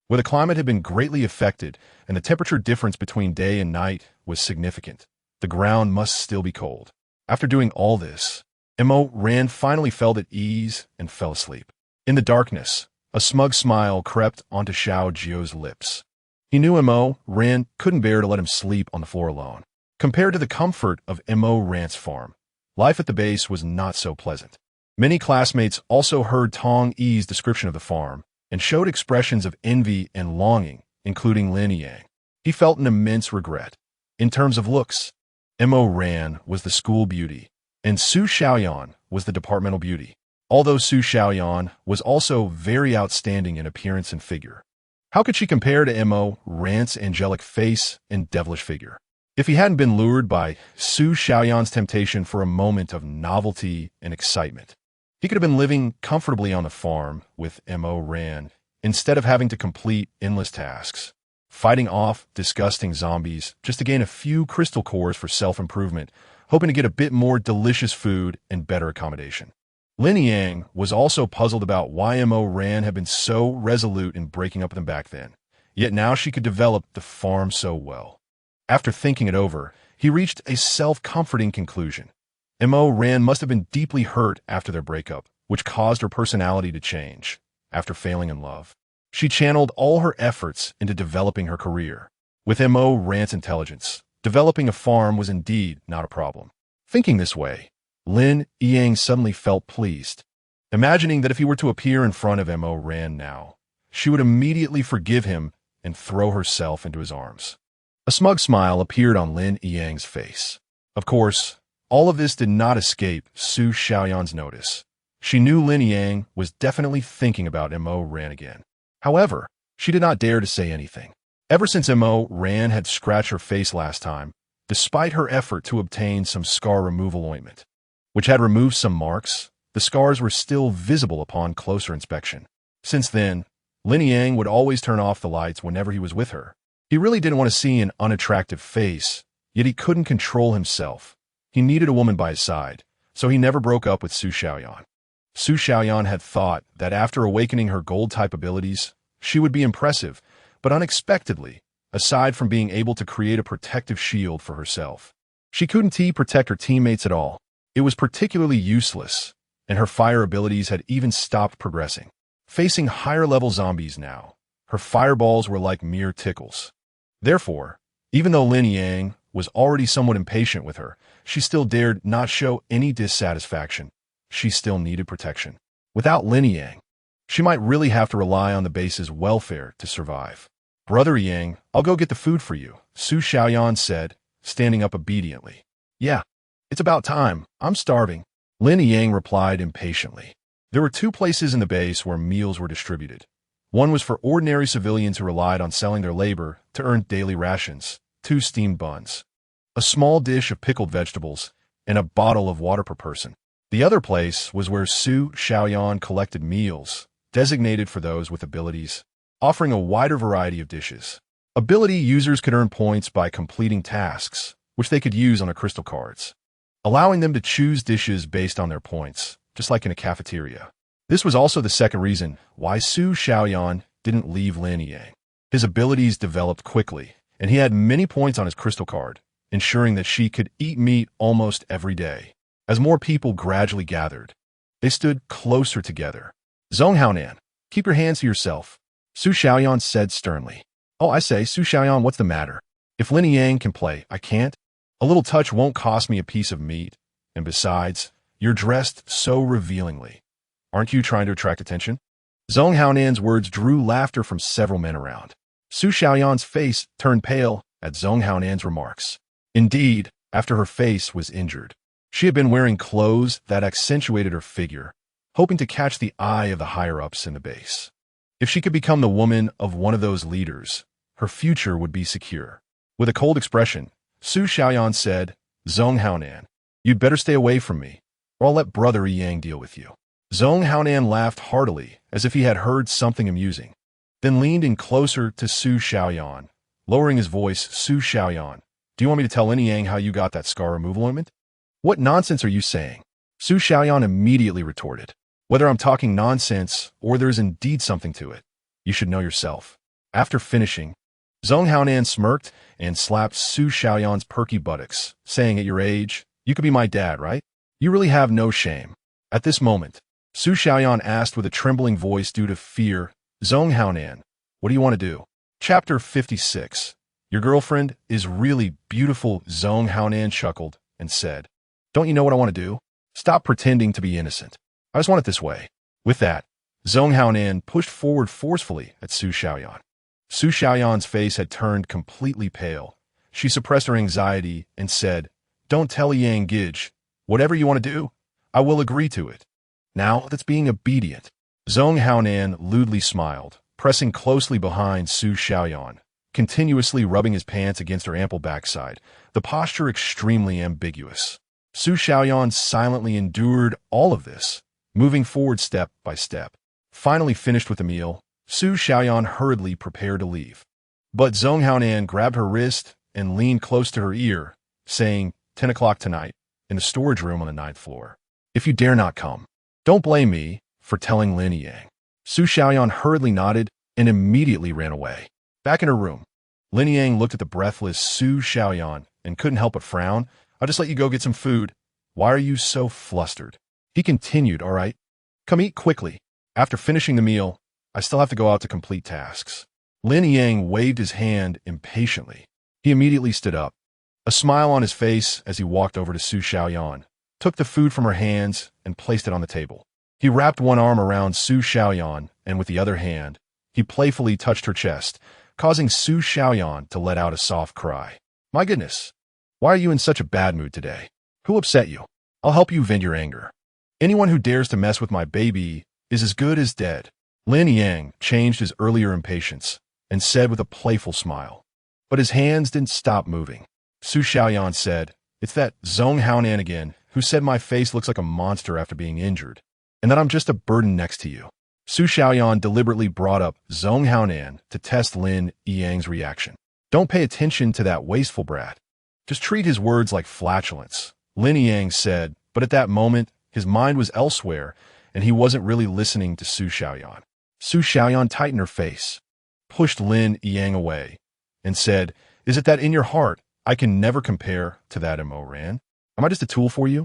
where the climate had been greatly affected and the temperature difference between day and night was significant. The ground must still be cold. After doing all this, Mo Ran finally felt at ease and fell asleep. In the darkness, a smug smile crept onto Xiao Jiu's lips. He knew Mo Ran couldn't bear to let him sleep on the floor alone. Compared to the comfort of Mo Ran's farm, life at the base was not so pleasant. Many classmates also heard Tong Yi's description of the farm and showed expressions of envy and longing, including Lin Yang. He felt an immense regret. In terms of looks, Mo Ran was the school beauty, and Su Xiaoyan was the departmental beauty, although Su Xiaoyan was also very outstanding in appearance and figure. How could she compare to Mo Ran's angelic face and devilish figure? If he hadn't been lured by Su Xiaoyan's temptation for a moment of novelty and excitement, he could have been living comfortably on the farm with Mo Ran instead of having to complete endless tasks, fighting off disgusting zombies just to gain a few crystal cores for self-improvement, hoping to get a bit more delicious food and better accommodation. Lin Yang was also puzzled about why Mo Ran had been so resolute in breaking up with him back then, yet now she could develop the farm so well. After thinking it over, he reached a self-comforting conclusion. Mo Ran must have been deeply hurt after their breakup, which caused her personality to change. After failing in love, she channeled all her efforts into developing her career. With Mo Ran's intelligence, developing a farm was indeed not a problem. Thinking this way, Lin Yang suddenly felt pleased, imagining that if he were to appear in front of Mo Ran now, she would immediately forgive him and throw herself into his arms. A smug smile appeared on Lin Yang's face. Of course, all of this did not escape Su Xiaoyan's notice. She knew Lin Yang was definitely thinking about Mo Ran again. However, she did not dare to say anything. Ever since Mo Ran had scratched her face last time, despite her effort to obtain some scar removal ointment, which had removed some marks, the scars were still visible upon closer inspection. Since then, Lin Yang would always turn off the lights whenever he was with her. He really didn't want to see an unattractive face, yet he couldn't control himself. He needed a woman by his side, so he never broke up with Su Xiaoyan. Su Xiaoyan had thought that after awakening her gold-type abilities, she would be impressive, but unexpectedly, aside from being able to create a protective shield for herself, she couldn't protect her teammates at all. It was particularly useless, and her fire abilities had even stopped progressing. Facing higher-level zombies now, her fireballs were like mere tickles. Therefore, even though Lin Yang was already somewhat impatient with her, she still dared not show any dissatisfaction. She still needed protection. Without Lin Yang, she might really have to rely on the base's welfare to survive. "Brother Yang, I'll go get the food for you," Su Xiaoyan said, standing up obediently. "Yeah, it's about time. I'm starving," Lin Yang replied impatiently. There were two places in the base where meals were distributed. One was for ordinary civilians who relied on selling their labor to earn daily rations, 2 steamed buns, a small dish of pickled vegetables, and a bottle of water per person. The other place was where Su Xiaoyan collected meals, designated for those with abilities, offering a wider variety of dishes. Ability users could earn points by completing tasks, which they could use on their crystal cards, allowing them to choose dishes based on their points, just like in a cafeteria. This was also the second reason why Su Xiaoyan didn't leave Lin Yang. His abilities developed quickly, and he had many points on his crystal card, ensuring that she could eat meat almost every day. As more people gradually gathered, they stood closer together. "Zhong Haonan, keep your hands to yourself," Su Xiaoyan said sternly. "Oh, I say, Su Xiaoyan, what's the matter? If Lin Yang can play, I can't? A little touch won't cost me a piece of meat. And besides, you're dressed so revealingly. Aren't you trying to attract attention?" Zhong Haonan's words drew laughter from several men around. Su Xiaoyan's face turned pale at Zhong Haonan's remarks. Indeed, after her face was injured, she had been wearing clothes that accentuated her figure, hoping to catch the eye of the higher-ups in the base. If she could become the woman of one of those leaders, her future would be secure. With a cold expression, Su Xiaoyan said, "Zhong Haonan, you'd better stay away from me, or I'll let Brother Yang deal with you." Zhong Haonan laughed heartily, as if he had heard something amusing, then leaned in closer to Su Xiaoyan. Lowering his voice, "Su Xiaoyan, do you want me to tell Lin Yang how you got that scar removal ointment?" "What nonsense are you saying?" Su Xiaoyan immediately retorted. "Whether I'm talking nonsense or there's indeed something to it, you should know yourself." After finishing, Zhong Haonan smirked and slapped Su Xiaoyan's perky buttocks, saying, "At your age, you could be my dad, right? You really have no shame." At this moment, Su Xiaoyan asked with a trembling voice due to fear, "Zhong Haonan, what do you want to do?" Chapter 56. Your girlfriend is really beautiful. Zhong Haonan chuckled and said, "Don't you know what I want to do? Stop pretending to be innocent. I just want it this way." With that, Zhong Haonan pushed forward forcefully at Su Xiaoyan. Su Xiaoyan's face had turned completely pale. She suppressed her anxiety and said, "Don't tell Yang Gij. Whatever you want to do, I will agree to it." "Now that's being obedient." Zhong Haonan lewdly smiled, pressing closely behind Su Xiaoyan, continuously rubbing his pants against her ample backside, the posture extremely ambiguous. Su Xiaoyan silently endured all of this, moving forward step by step. Finally finished with the meal, Su Xiaoyan hurriedly prepared to leave. But Zhong Haonan grabbed her wrist and leaned close to her ear, saying, 10 o'clock tonight, in the storage room on the 9th floor. If you dare not come, don't blame me for telling Lin Yang. Su Xiaoyan hurriedly nodded and immediately ran away. Back in her room, Lin Yang looked at the breathless Su Xiaoyan and couldn't help but frown. I'll just let you go get some food. Why are you so flustered? He continued, all right. Come eat quickly. After finishing the meal, I still have to go out to complete tasks. Lin Yang waved his hand impatiently. He immediately stood up, a smile on his face as he walked over to Su Xiaoyan, took the food from her hands and placed it on the table. He wrapped one arm around Su Xiaoyan, and with the other hand, he playfully touched her chest, causing Su Xiaoyan to let out a soft cry. My goodness, why are you in such a bad mood today? Who upset you? I'll help you vent your anger. Anyone who dares to mess with my baby is as good as dead. Lin Yang changed his earlier impatience and said with a playful smile. But his hands didn't stop moving. Su Xiaoyan said, it's that Zhong Haonan again who said my face looks like a monster after being injured, and that I'm just a burden next to you. Su Xiaoyan deliberately brought up Zhong Haonan to test Lin Yang's reaction. Don't pay attention to that wasteful brat. Just treat his words like flatulence, Lin Yang said, but at that moment, his mind was elsewhere, and he wasn't really listening to Su Xiaoyan. Su Xiaoyan tightened her face, pushed Lin Yang away, and said, is it that in your heart I can never compare to that Mo Ran? Am I just a tool for you?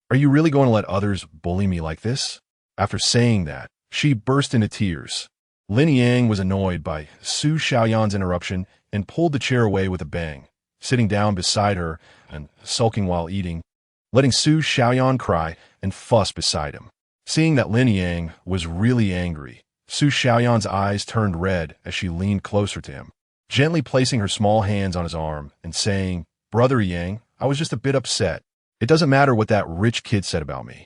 Are you really going to let others bully me like this? After saying that, she burst into tears. Lin Yang was annoyed by Su Xiaoyan's interruption and pulled the chair away with a bang, sitting down beside her and sulking while eating, letting Su Xiaoyan cry and fuss beside him. Seeing that Lin Yang was really angry, Su Xiaoyan's eyes turned red as she leaned closer to him, gently placing her small hands on his arm and saying, Brother Yang, I was just a bit upset. It doesn't matter what that rich kid said about me.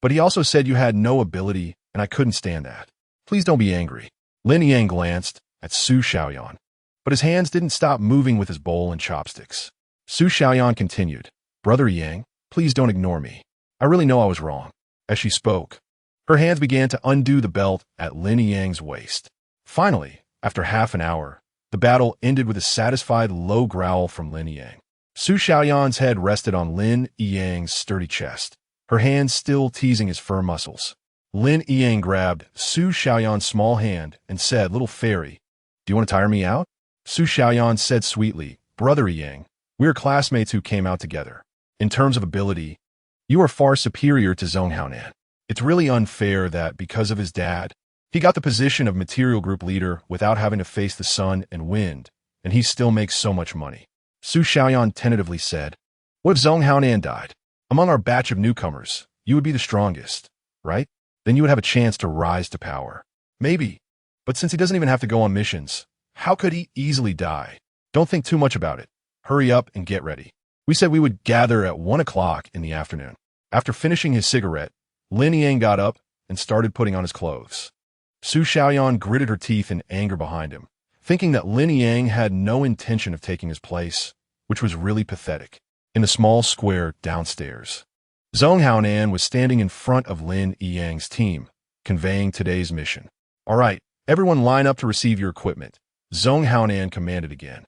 But he also said you had no ability, and I couldn't stand that. Please don't be angry. Lin Yang glanced at Su Xiaoyan, but his hands didn't stop moving with his bowl and chopsticks. Su Xiaoyan continued, Brother Yang, please don't ignore me. I really know I was wrong. As she spoke, her hands began to undo the belt at Lin Yang's waist. Finally, after half an hour, the battle ended with a satisfied low growl from Lin Yang. Su Xiaoyan's head rested on Lin Yang's sturdy chest, her hands still teasing his firm muscles. Lin Yang grabbed Su Xiaoyan's small hand and said, Little fairy, do you want to tire me out? Su Xiaoyan said sweetly, Brother Yang, we are classmates who came out together. In terms of ability, you are far superior to Zhong Haonan. It's really unfair that because of his dad, he got the position of material group leader without having to face the sun and wind, and he still makes so much money. Su Xiaoyan tentatively said, What if Zhong Haonan died? Among our batch of newcomers, you would be the strongest, right? Then you would have a chance to rise to power. Maybe. But since he doesn't even have to go on missions, how could he easily die? Don't think too much about it. Hurry up and get ready. We said we would gather at 1 o'clock in the afternoon. After finishing his cigarette, Lin Yang got up and started putting on his clothes. Su Xiaoyan gritted her teeth in anger behind him, thinking that Lin Yang had no intention of taking his place, which was really pathetic. In the small square downstairs, Zhong Haonan was standing in front of Lin Yang's team, conveying today's mission. All right, everyone line up to receive your equipment, Zhong Haonan commanded again.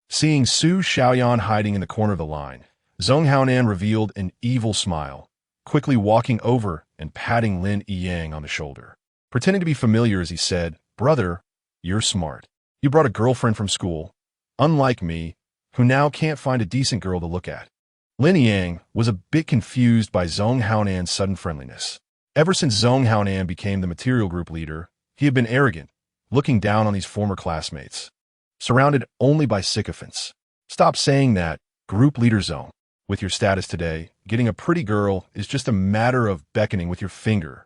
Seeing Su Xiaoyan hiding in the corner of the line, Zhong Haonan revealed an evil smile, quickly walking over and patting Lin Yang on the shoulder. Pretending to be familiar as he said, Brother, you're smart. You brought a girlfriend from school, unlike me, who now can't find a decent girl to look at. Lin Yang was a bit confused by Zhong Haonan's sudden friendliness. Ever since Zhong Haonan became the material group leader, he had been arrogant, looking down on these former classmates, surrounded only by sycophants. Stop saying that, group leader Zhong. With your status today, getting a pretty girl is just a matter of beckoning with your finger.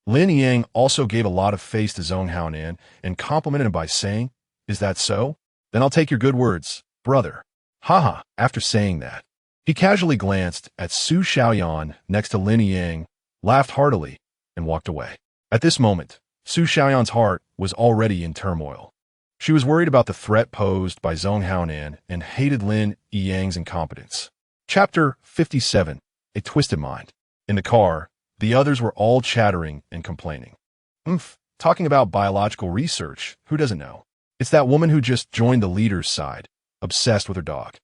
Lin Yang also gave a lot of face to Zhong Haonan and complimented him by saying, Is that so? Then I'll take your good words, brother. Haha. After saying that, he casually glanced at Su Xiaoyan next to Lin Yang, laughed heartily, and walked away. At this moment, Su Xiaoyan's heart was already in turmoil. She was worried about the threat posed by Zhong Haonan and hated Lin Yang's incompetence. Chapter 57. A Twisted Mind. In the car, the others were all chattering and complaining. Talking about biological research, who doesn't know? It's that woman who just joined the leader's side, obsessed with her dog.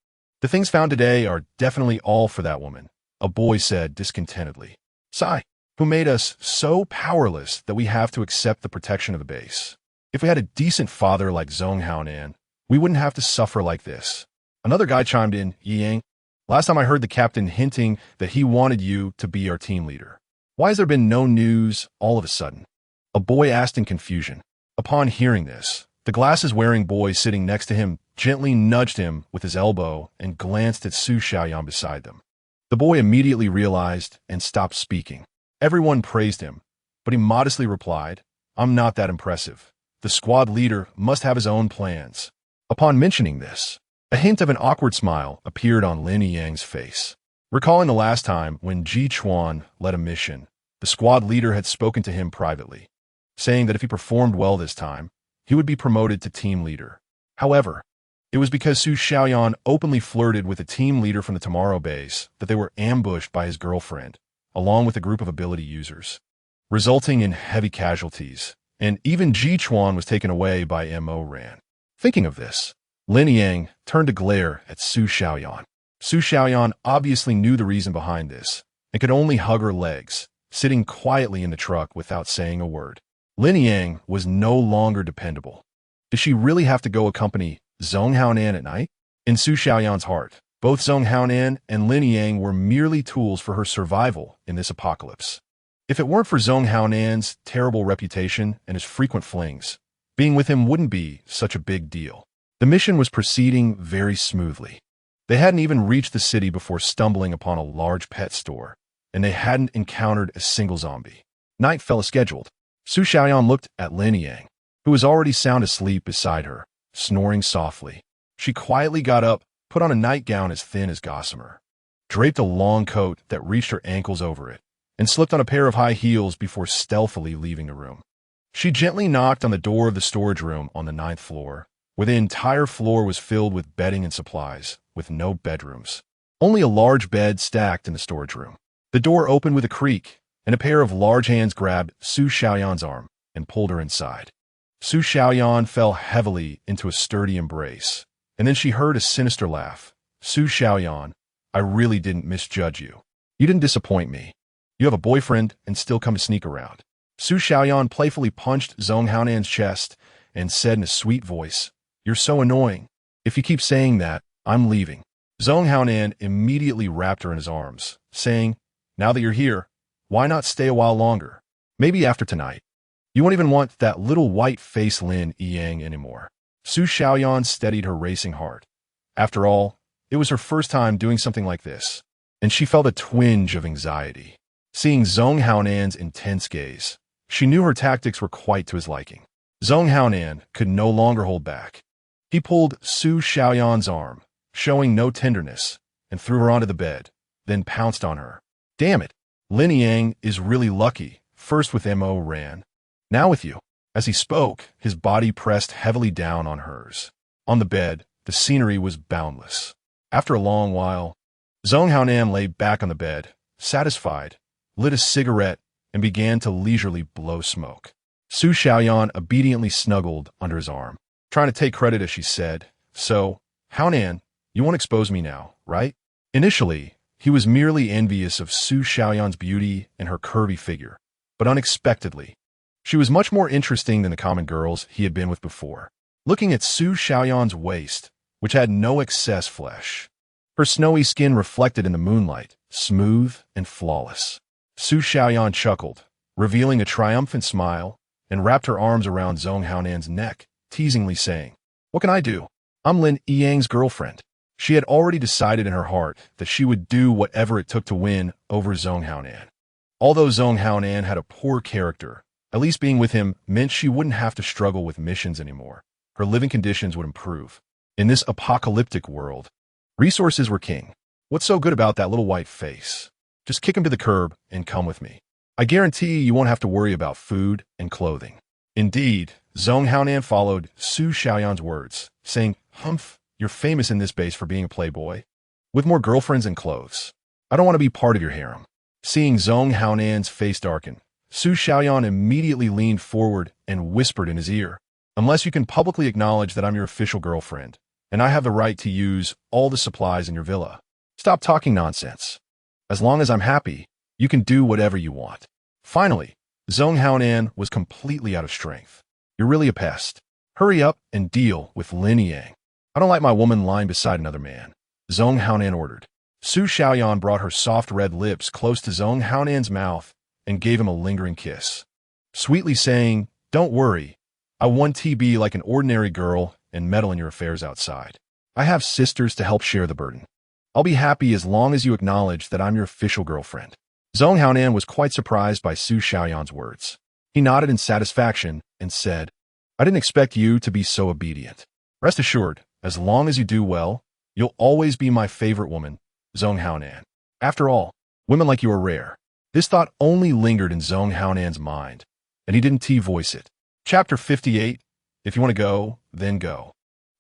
The things found today are definitely all for that woman, a boy said discontentedly. Sigh, who made us so powerless that we have to accept the protection of the base. If we had a decent father like Zhong Haonan, we wouldn't have to suffer like this. Another guy chimed in, Yang. Last time I heard the captain hinting that he wanted you to be our team leader. Why has there been no news all of a sudden? A boy asked in confusion. Upon hearing this, the glasses-wearing boy sitting next to him gently nudged him with his elbow and glanced at Su Xiaoyan beside them. The boy immediately realized and stopped speaking. Everyone praised him, but he modestly replied, I'm not that impressive. The squad leader must have his own plans. Upon mentioning this, a hint of an awkward smile appeared on Lin Yang's face. Recalling the last time when Ji Chuan led a mission, the squad leader had spoken to him privately, saying that if he performed well this time, he would be promoted to team leader. However, it was because Su Xiaoyan openly flirted with a team leader from the Tomorrow base that they were ambushed by his girlfriend, along with a group of ability users, resulting in heavy casualties, and even Ji Chuan was taken away by Mo Ran. Thinking of this, Lin Yang turned to glare at Su Xiaoyan. Su Xiaoyan obviously knew the reason behind this and could only hug her legs, sitting quietly in the truck without saying a word. Lin Yang was no longer dependable. Did she really have to go accompany Zhong Haonan at night? In Su Xiaoyan's heart, both Zhong Haonan and Lin Yang were merely tools for her survival in this apocalypse. If it weren't for Zhong Haonan's terrible reputation and his frequent flings, being with him wouldn't be such a big deal. The mission was proceeding very smoothly. They hadn't even reached the city before stumbling upon a large pet store, and they hadn't encountered a single zombie. Night fell as scheduled. Su Xiaoyan looked at Lin Yang, who was already sound asleep beside her, snoring softly. She quietly got up, put on a nightgown as thin as gossamer, draped a long coat that reached her ankles over it, and slipped on a pair of high heels before stealthily leaving the room. She gently knocked on the door of the storage room on the 9th floor, where the entire floor was filled with bedding and supplies, with no bedrooms. Only a large bed stacked in the storage room. The door opened with a creak, and a pair of large hands grabbed Su Xiaoyan's arm and pulled her inside. Su Xiaoyan fell heavily into a sturdy embrace, and then she heard a sinister laugh. Su Xiaoyan, I really didn't misjudge you. You didn't disappoint me. You have a boyfriend and still come to sneak around. Su Xiaoyan playfully punched Zhong Haonan's chest and said in a sweet voice, You're so annoying. If you keep saying that, I'm leaving. Zhong Haonan immediately wrapped her in his arms, saying, Now that you're here, why not stay a while longer? Maybe after tonight. You won't even want that little white-faced Lin Yang anymore. Su Xiaoyan steadied her racing heart. After all, it was her first time doing something like this, and she felt a twinge of anxiety. Seeing Zhong Haonan's intense gaze, she knew her tactics were quite to his liking. Zhong Haonan could no longer hold back. He pulled Su Xiaoyan's arm, showing no tenderness, and threw her onto the bed, then pounced on her. Damn it, Lin Yang is really lucky, first with Mo Ran, now with you. As he spoke, his body pressed heavily down on hers. On the bed, the scenery was boundless. After a long while, Zhong Haonan lay back on the bed, satisfied, lit a cigarette, and began to leisurely blow smoke. Su Xiaoyan obediently snuggled under his arm, trying to take credit as she said, So, Haonan, you won't expose me now, right? Initially, he was merely envious of Su Xiaoyan's beauty and her curvy figure, but unexpectedly, she was much more interesting than the common girls he had been with before. Looking at Su Xiaoyan's waist, which had no excess flesh, her snowy skin reflected in the moonlight, smooth and flawless. Su Xiaoyan chuckled, revealing a triumphant smile, and wrapped her arms around Zhong Haonan's neck, teasingly saying, What can I do? I'm Lin Yang's girlfriend. She had already decided in her heart that she would do whatever it took to win over Zhong Haonan. Although Zhong Haonan had a poor character, at least being with him meant she wouldn't have to struggle with missions anymore. Her living conditions would improve. In this apocalyptic world, resources were king. What's so good about that little white face? Just kick him to the curb and come with me. I guarantee you won't have to worry about food and clothing. Indeed, Zhong Haonan followed Su Xiaoyan's words, saying, "Humph, you're famous in this base for being a playboy, with more girlfriends and clothes. I don't want to be part of your harem." Seeing Zhong Haonan's face darken, Su Xiaoyan immediately leaned forward and whispered in his ear, "Unless you can publicly acknowledge that I'm your official girlfriend, and I have the right to use all the supplies in your villa, stop talking nonsense. As long as I'm happy, you can do whatever you want." Finally, Zhong Haonan was completely out of strength. "You're really a pest. Hurry up and deal with Lin Yang. I don't like my woman lying beside another man," Zhong Haonan ordered. Su Xiaoyan brought her soft red lips close to Zhong Haonan's mouth and gave him a lingering kiss, sweetly saying, "Don't worry, I won't be like an ordinary girl and meddle in your affairs outside. I have sisters to help share the burden. I'll be happy as long as you acknowledge that I'm your official girlfriend." Zhong Haonan was quite surprised by Su Xiaoyan's words. He nodded in satisfaction and said, "I didn't expect you to be so obedient. Rest assured, as long as you do well, you'll always be my favorite woman, Zhong Haonan. After all, women like you are rare." This thought only lingered in Zhong Haonan's mind, and he didn't voice it. Chapter 58. If you want to go, then go.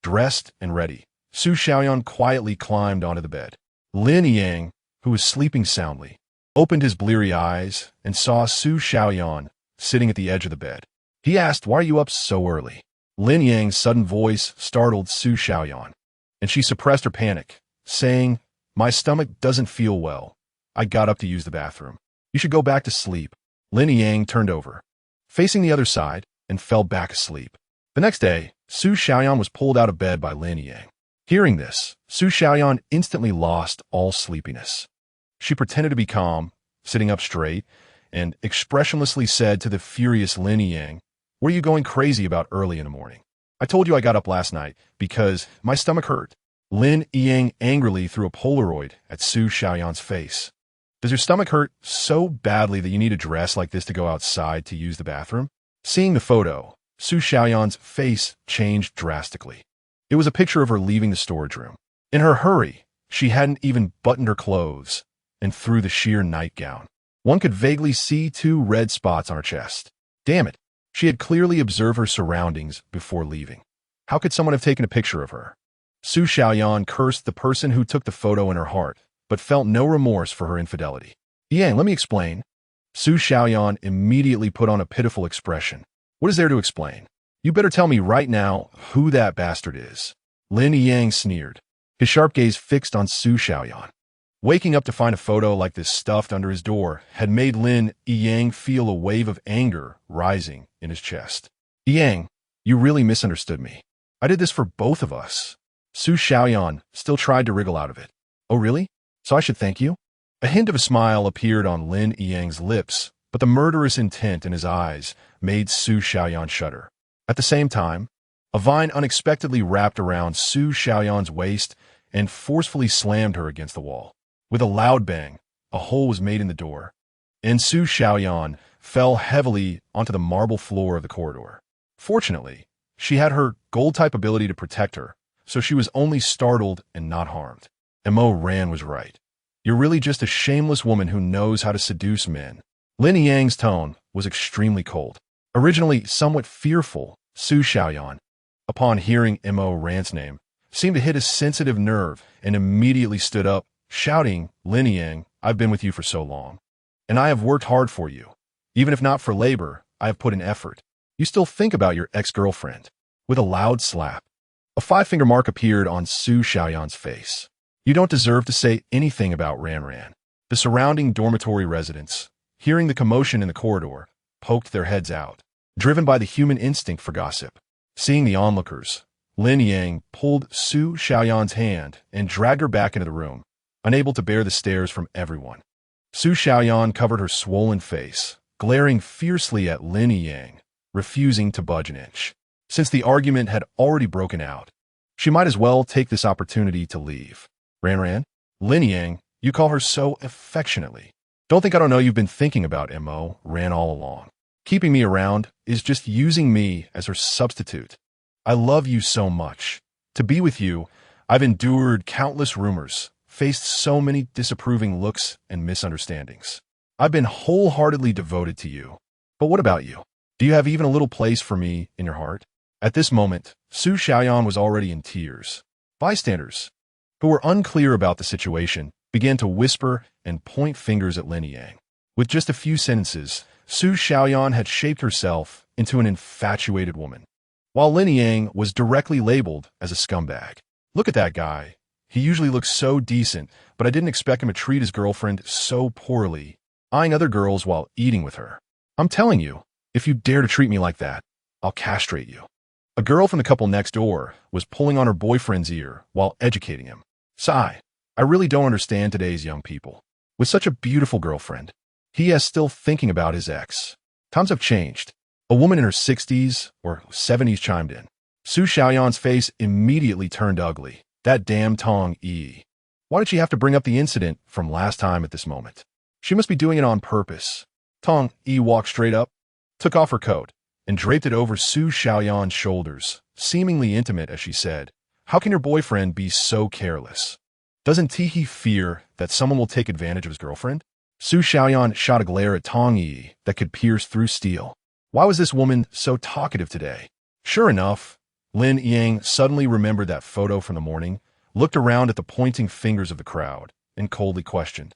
Dressed and ready, Su Xiaoyan quietly climbed onto the bed. Lin Yang, who was sleeping soundly, opened his bleary eyes and saw Su Xiaoyan sitting at the edge of the bed. He asked, "Why are you up so early?" Lin Yang's sudden voice startled Su Xiaoyan, and she suppressed her panic, saying, "My stomach doesn't feel well. I got up to use the bathroom. You should go back to sleep." Lin Yang turned over, facing the other side, and fell back asleep. The next day, Su Xiaoyan was pulled out of bed by Lin Yang. Hearing this, Su Xiaoyan instantly lost all sleepiness. She pretended to be calm, sitting up straight, and expressionlessly said to the furious Lin Yang, "What are you going crazy about early in the morning? I told you I got up last night because my stomach hurt." Lin Yang angrily threw a Polaroid at Su Xiaoyan's face. "Does your stomach hurt so badly that you need to dress like this to go outside to use the bathroom?" Seeing the photo, Su Xiaoyan's face changed drastically. It was a picture of her leaving the storage room. In her hurry, she hadn't even buttoned her clothes, and through the sheer nightgown, one could vaguely see 2 red spots on her chest. Damn it, she had clearly observed her surroundings before leaving. How could someone have taken a picture of her? Su Xiaoyan cursed the person who took the photo in her heart, but felt no remorse for her infidelity. "Yang, let me explain." Su Xiaoyan immediately put on a pitiful expression. "What is there to explain? You better tell me right now who that bastard is." Lin Yang sneered, his sharp gaze fixed on Su Xiaoyan. Waking up to find a photo like this stuffed under his door had made Lin Yang feel a wave of anger rising in his chest. "Yang, you really misunderstood me. I did this for both of us." Su Xiaoyan still tried to wriggle out of it. "Oh really? So I should thank you?" A hint of a smile appeared on Lin Yang's lips, but the murderous intent in his eyes made Su Xiaoyan shudder. At the same time, a vine unexpectedly wrapped around Su Xiaoyan's waist and forcefully slammed her against the wall. With a loud bang, a hole was made in the door, and Su Xiaoyan fell heavily onto the marble floor of the corridor. Fortunately, she had her gold-type ability to protect her, so she was only startled and not harmed. Mo Ran was right. "You're really just a shameless woman who knows how to seduce men." Lin Yang's tone was extremely cold. Originally somewhat fearful, Su Xiaoyan, upon hearing Mo Ran's name, seemed to hit a sensitive nerve and immediately stood up, shouting, "Lin Yang, I've been with you for so long, and I have worked hard for you. Even if not for labor, I have put in effort. You still think about your ex-girlfriend." With a loud slap, a 5-finger mark appeared on Su Xiaoyan's face. "You don't deserve to say anything about Ran. The surrounding dormitory residents, hearing the commotion in the corridor, poked their heads out, driven by the human instinct for gossip. Seeing the onlookers, Lin Yang pulled Su Xiaoyan's hand and dragged her back into the room, unable to bear the stares from everyone. Su Xiaoyan covered her swollen face, glaring fiercely at Lin Yang, refusing to budge an inch. Since the argument had already broken out, she might as well take this opportunity to leave. "Ran? Lin Yang, you call her so affectionately. Don't think I don't know you've been thinking about Mo Ran all along. Keeping me around is just using me as her substitute. I love you so much. To be with you, I've endured countless rumors, faced so many disapproving looks and misunderstandings. I've been wholeheartedly devoted to you. But what about you? Do you have even a little place for me in your heart? At this moment, Su Xiaoyan was already in tears. Bystanders, who were unclear about the situation, began to whisper and point fingers at Lin Yang. With just a few sentences, Su Xiaoyan had shaped herself into an infatuated woman, while Lin Yang was directly labeled as a scumbag. Look at that guy. He usually looks so decent, but I didn't expect him to treat his girlfriend so poorly, eyeing other girls while eating with her. I'm telling you, if you dare to treat me like that, I'll castrate you. A girl from the couple next door was pulling on her boyfriend's ear while educating him. Sigh, I really don't understand today's young people. With such a beautiful girlfriend, he is still thinking about his ex. Times have changed. A woman in her 60s or 70s chimed in. Su Xiaoyan's face immediately turned ugly. That damn Tong Yi. Why did she have to bring up the incident from last time at this moment? She must be doing it on purpose. Tong Yi walked straight up, took off her coat, and draped it over Su Xiaoyan's shoulders, seemingly intimate as she said, "How can your boyfriend be so careless? Doesn't Tihi fear that someone will take advantage of his girlfriend?" Su Xiaoyan shot a glare at Tong Yi that could pierce through steel. Why was this woman so talkative today? Sure enough, Lin Yang suddenly remembered that photo from the morning, looked around at the pointing fingers of the crowd, and coldly questioned.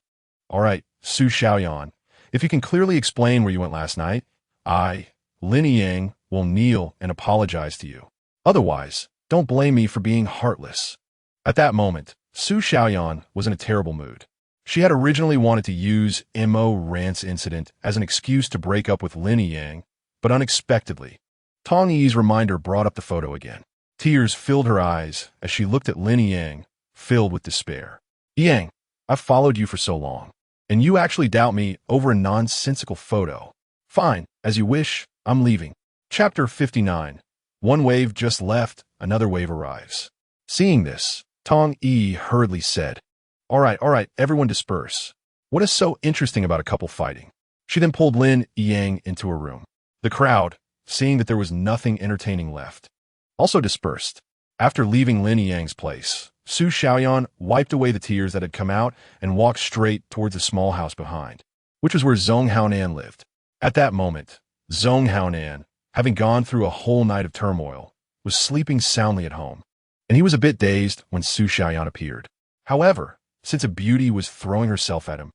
All right, Su Xiaoyan, if you can clearly explain where you went last night, I, Lin Yang, will kneel and apologize to you. Otherwise, don't blame me for being heartless. At that moment, Su Xiaoyan was in a terrible mood. She had originally wanted to use Mo Rant's incident as an excuse to break up with Lin Yang, but unexpectedly, Tong Yi's reminder brought up the photo again. Tears filled her eyes as she looked at Lin Yang, filled with despair. Yang, I've followed you for so long, and you actually doubt me over a nonsensical photo. Fine, as you wish, I'm leaving. Chapter 59. One wave just left, another wave arrives. Seeing this, Tong Yi hurriedly said, all right, everyone disperse. What is so interesting about a couple fighting? She then pulled Lin Yang into a room. The crowd, seeing that there was nothing entertaining left, also dispersed. After leaving Lin Yang's place, Su Xiaoyan wiped away the tears that had come out and walked straight towards the small house behind, which was where Zhong Haonan lived. At that moment, Zhong Haonan, having gone through a whole night of turmoil, was sleeping soundly at home, and he was a bit dazed when Su Xiaoyan appeared. However, since a beauty was throwing herself at him,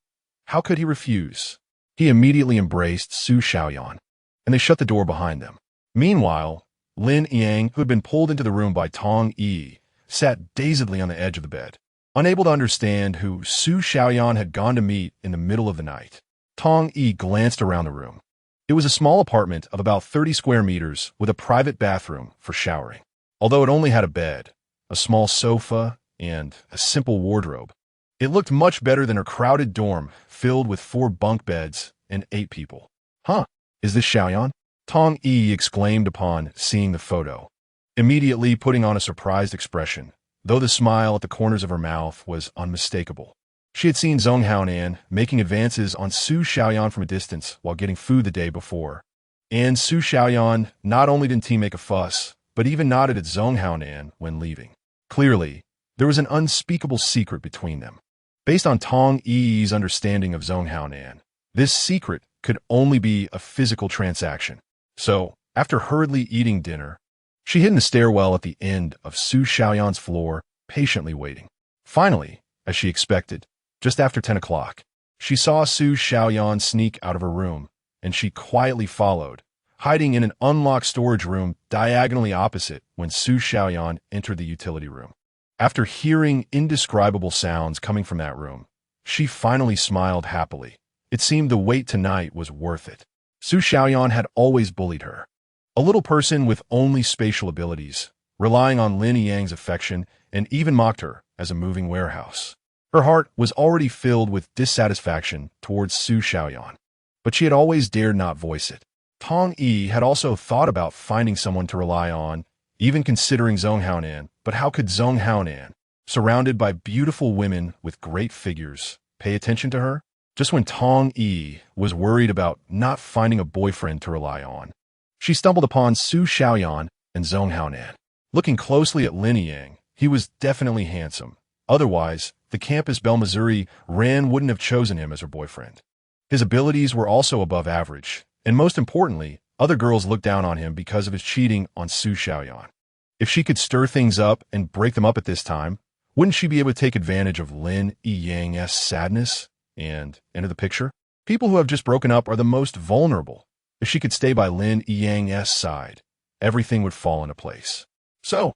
how could he refuse? He immediately embraced Su Xiaoyan, and they shut the door behind them. Meanwhile, Lin Yang, who had been pulled into the room by Tong Yi, sat dazedly on the edge of the bed, unable to understand who Su Xiaoyan had gone to meet in the middle of the night. Tong Yi glanced around the room. It was a small apartment of about 30 square meters with a private bathroom for showering. Although it only had a bed, a small sofa, and a simple wardrobe, it looked much better than her crowded dorm filled with 4 bunk beds and 8 people. Huh, is this Xiaoyan? Tong Yi exclaimed upon seeing the photo, immediately putting on a surprised expression, though the smile at the corners of her mouth was unmistakable. She had seen Zhong Haonan making advances on Su Xiaoyan from a distance while getting food the day before, and Su Xiaoyan not only didn't he make a fuss, but even nodded at Zhong Haonan when leaving. Clearly, there was an unspeakable secret between them. Based on Tong Yi's understanding of Zhong Haonan, this secret could only be a physical transaction. So, after hurriedly eating dinner, she hid in the stairwell at the end of Su Xiaoyan's floor, patiently waiting. Finally, as she expected, just after 10 o'clock, she saw Su Xiaoyan sneak out of her room, and she quietly followed, hiding in an unlocked storage room diagonally opposite when Su Xiaoyan entered the utility room. After hearing indescribable sounds coming from that room, she finally smiled happily. It seemed the wait tonight was worth it. Su Xiaoyan had always bullied her. A little person with only spatial abilities, relying on Lin Yang's affection, and even mocked her as a moving warehouse. Her heart was already filled with dissatisfaction towards Su Xiaoyan, but she had always dared not voice it. Tong Yi had also thought about finding someone to rely on, even considering Zhong Haonan, but how could Zhong Haonan, surrounded by beautiful women with great figures, pay attention to her? Just when Tong Yi was worried about not finding a boyfriend to rely on, she stumbled upon Su Xiaoyan and Zhong Haonan. Looking closely at Lin Yang, he was definitely handsome. Otherwise, the campus belle Missouri Ran wouldn't have chosen him as her boyfriend. His abilities were also above average, and most importantly, Other girls looked down on him because of his cheating on Su Xiaoyan. If she could stir things up and break them up at this time, wouldn't she be able to take advantage of Lin Yang's sadness and enter the picture? People who have just broken up are the most vulnerable. If she could stay by Lin Yang's side, everything would fall into place. So,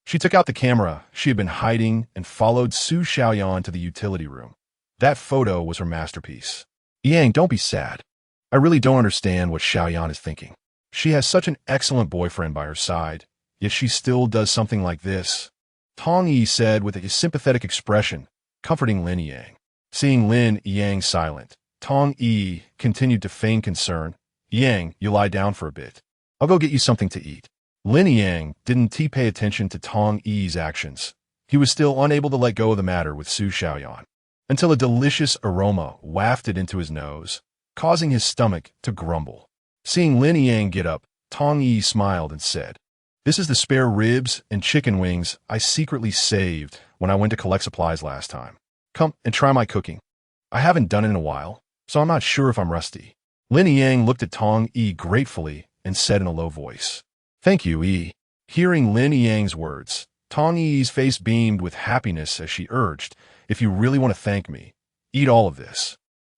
she took out the camera she had been hiding and followed Su Xiaoyan to the utility room. That photo was her masterpiece. Yang, don't be sad. I really don't understand what Xiaoyan is thinking. She has such an excellent boyfriend by her side, yet she still does something like this. Tong Yi said with a sympathetic expression, comforting Lin Yang. Seeing Lin Yang silent, Tong Yi continued to feign concern. Yang, you lie down for a bit. I'll go get you something to eat. Lin Yang didn't pay attention to Tong Yi's actions. He was still unable to let go of the matter with Su Xiaoyan, until a delicious aroma wafted into his nose, causing his stomach to grumble. Seeing Lin Yang get up, Tong Yi smiled and said, "This is the spare ribs and chicken wings I secretly saved when I went to collect supplies last time. Come and try my cooking. I haven't done it in a while, so I'm not sure if I'm rusty." Lin Yang looked at Tong Yi gratefully and said in a low voice, "Thank you, Yi." Hearing Lin Yang's words, Tong Yi's face beamed with happiness as she urged, "If you really want to thank me, eat all of this.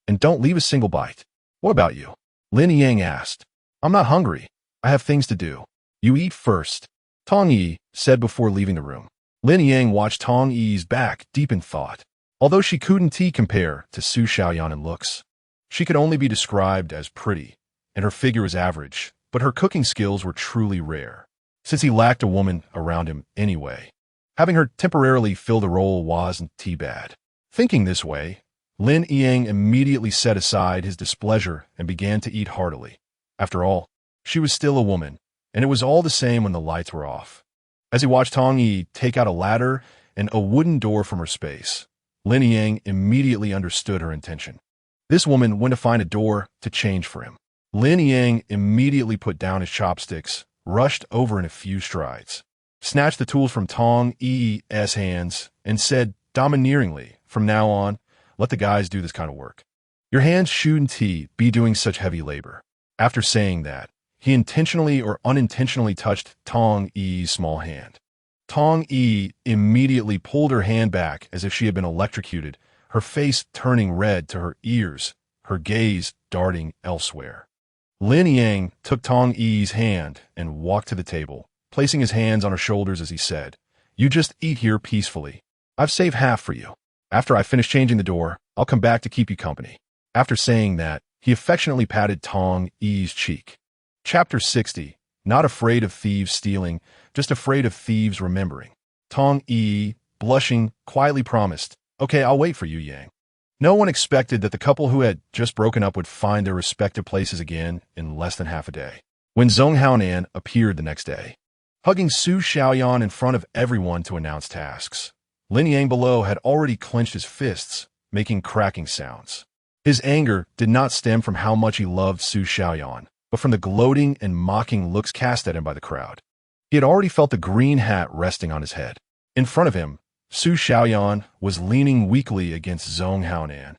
And don't leave a single bite." "What about you?" Lin Yang asked. "I'm not hungry. I have things to do." "You eat first," Tong Yi said before leaving the room. Lin Yang watched Tong Yi's back deep in thought. Although she couldn't compare to Su Xiaoyan in looks, she could only be described as pretty, and her figure was average, but her cooking skills were truly rare, since he lacked a woman around him anyway. Having her temporarily fill the role wasn't too bad. Thinking this way, Lin Yang immediately set aside his displeasure and began to eat heartily. After all, she was still a woman, and it was all the same when the lights were off. As he watched Tong Yi take out a ladder and a wooden door from her space, Lin Yang immediately understood her intention. This woman went to find a door to change for him. Lin Yang immediately put down his chopsticks, rushed over in a few strides, snatched the tools from Tong Yi's hands, and said domineeringly, "From now on, let the guys do this kind of work. Your hands shouldn't be doing such heavy labor." After saying that, he intentionally or unintentionally touched Tong Yi's small hand. Tong Yi immediately pulled her hand back as if she had been electrocuted, her face turning red to her ears, her gaze darting elsewhere. Lin Yang took Tong Yi's hand and walked to the table, placing his hands on her shoulders as he said, "You just eat here peacefully. I've saved half for you. After I finish changing the door, I'll come back to keep you company." After saying that, he affectionately patted Tong Yi's cheek. Chapter 60. Not afraid of thieves stealing, just afraid of thieves remembering. Tong Yi, blushing, quietly promised, "Okay, I'll wait for you, Yang." No one expected that the couple who had just broken up would find their respective places again in less than half a day. When Zhong Haonan appeared the next day, hugging Su Xiaoyan in front of everyone to announce tasks, Lin Yang below had already clenched his fists, making cracking sounds. His anger did not stem from how much he loved Su Xiaoyan, but from the gloating and mocking looks cast at him by the crowd. He had already felt the green hat resting on his head. In front of him, Su Xiaoyan was leaning weakly against Zhong Haonan,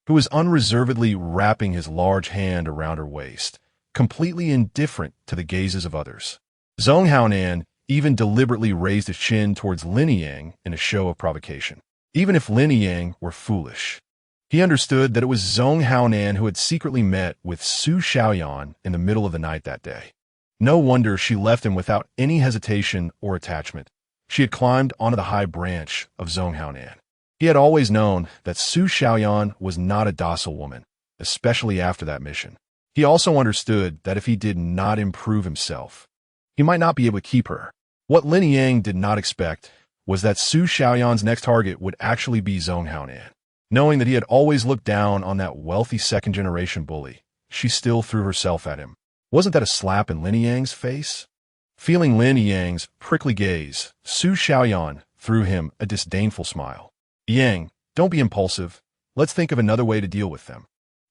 who was unreservedly wrapping his large hand around her waist, completely indifferent to the gazes of others. Zhong Haonan even deliberately raised his chin towards Lin Yang in a show of provocation. Even if Lin Yang were foolish, he understood that it was Zhong Haonan who had secretly met with Su Xiaoyan in the middle of the night that day. No wonder she left him without any hesitation or attachment. She had climbed onto the high branch of Zhong Haonan. He had always known that Su Xiaoyan was not a docile woman, especially after that mission. He also understood that if he did not improve himself, he might not be able to keep her. What Lin Yang did not expect was that Su Xiaoyan's next target would actually be Zhong Haonan. Knowing that he had always looked down on that wealthy second-generation bully, she still threw herself at him. Wasn't that a slap in Lin Yang's face? Feeling Lin Yang's prickly gaze, Su Xiaoyan threw him a disdainful smile. "Yang, don't be impulsive. Let's think of another way to deal with them."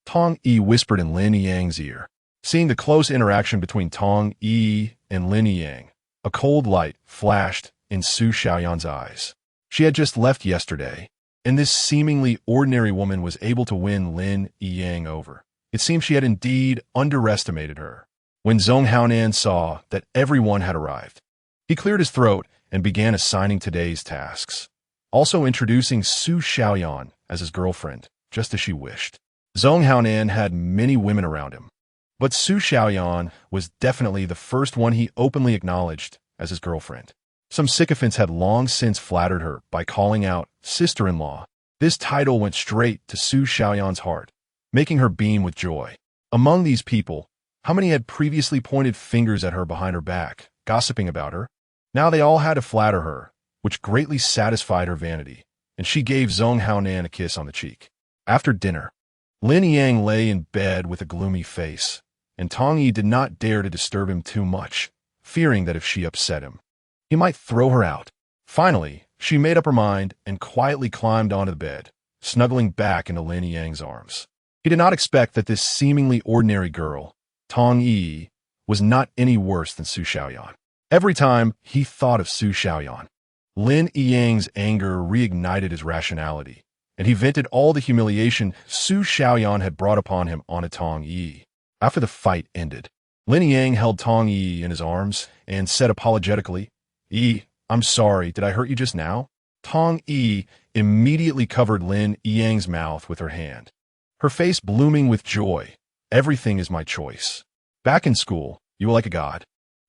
Tong Yi whispered in Lin Yang's ear. Seeing the close interaction between Tong Yi and Lin Yang, a cold light flashed in Su Xiaoyan's eyes. She had just left yesterday, and this seemingly ordinary woman was able to win Lin Yang over. It seemed she had indeed underestimated her. When Zhong Haonan saw that everyone had arrived, he cleared his throat and began assigning today's tasks, also introducing Su Xiaoyan as his girlfriend, just as she wished. Zhong Haonan had many women around him, but Su Xiaoyan was definitely the first one he openly acknowledged as his girlfriend. Some sycophants had long since flattered her by calling out sister-in-law. This title went straight to Su Xiaoyan's heart, making her beam with joy. Among these people, how many had previously pointed fingers at her behind her back, gossiping about her? Now they all had to flatter her, which greatly satisfied her vanity, and she gave Zhong Haonan a kiss on the cheek. After dinner, Lin Yang lay in bed with a gloomy face, and Tong Yi did not dare to disturb him too much, fearing that if she upset him, he might throw her out. Finally, she made up her mind and quietly climbed onto the bed, snuggling back into Lin Yang's arms. He did not expect that this seemingly ordinary girl, Tong Yi, was not any worse than Su Xiaoyan. Every time he thought of Su Xiaoyan, Lin Yang's anger reignited his rationality, and he vented all the humiliation Su Xiaoyan had brought upon him onto Tong Yi. After the fight ended, Lin Yang held Tong Yi in his arms and said apologetically, "Yi, I'm sorry, did I hurt you just now?" Tong Yi immediately covered Lin Yang's mouth with her hand, her face blooming with joy. "Everything is my choice. Back in school, you were like a god,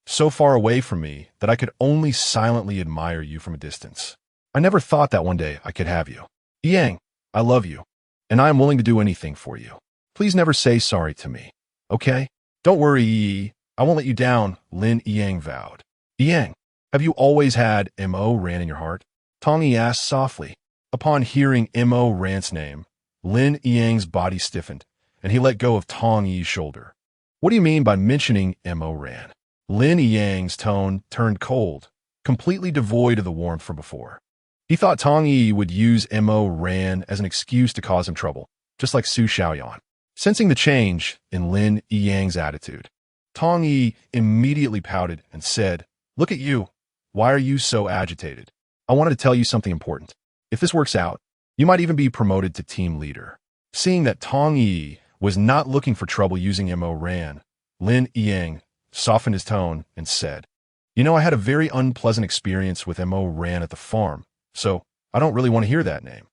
so far away from me that I could only silently admire you from a distance. I never thought that one day I could have you. Yang, I love you, and I am willing to do anything for you. Please never say sorry to me, okay? Don't worry, Yi, I won't let you down," Lin Yang vowed. "Yang, have you always had M.O. Ran in your heart?" Tong Yi asked softly. Upon hearing M.O. Ran's name, Lin Yang's body stiffened, and he let go of Tong Yi's shoulder. "What do you mean by mentioning M.O. Ran?" Lin Yang's tone turned cold, completely devoid of the warmth from before. He thought Tong Yi would use M.O. Ran as an excuse to cause him trouble, just like Su Xiaoyan. Sensing the change in Lin Yang's attitude, Tong Yi immediately pouted and said, "Look at you. Why are you so agitated? I wanted to tell you something important. If this works out, you might even be promoted to team leader." Seeing that Tong Yi was not looking for trouble using M.O. Ran, Lin Yang softened his tone and said, "You know, I had a very unpleasant experience with M.O. Ran at the farm, so I don't really want to hear that name."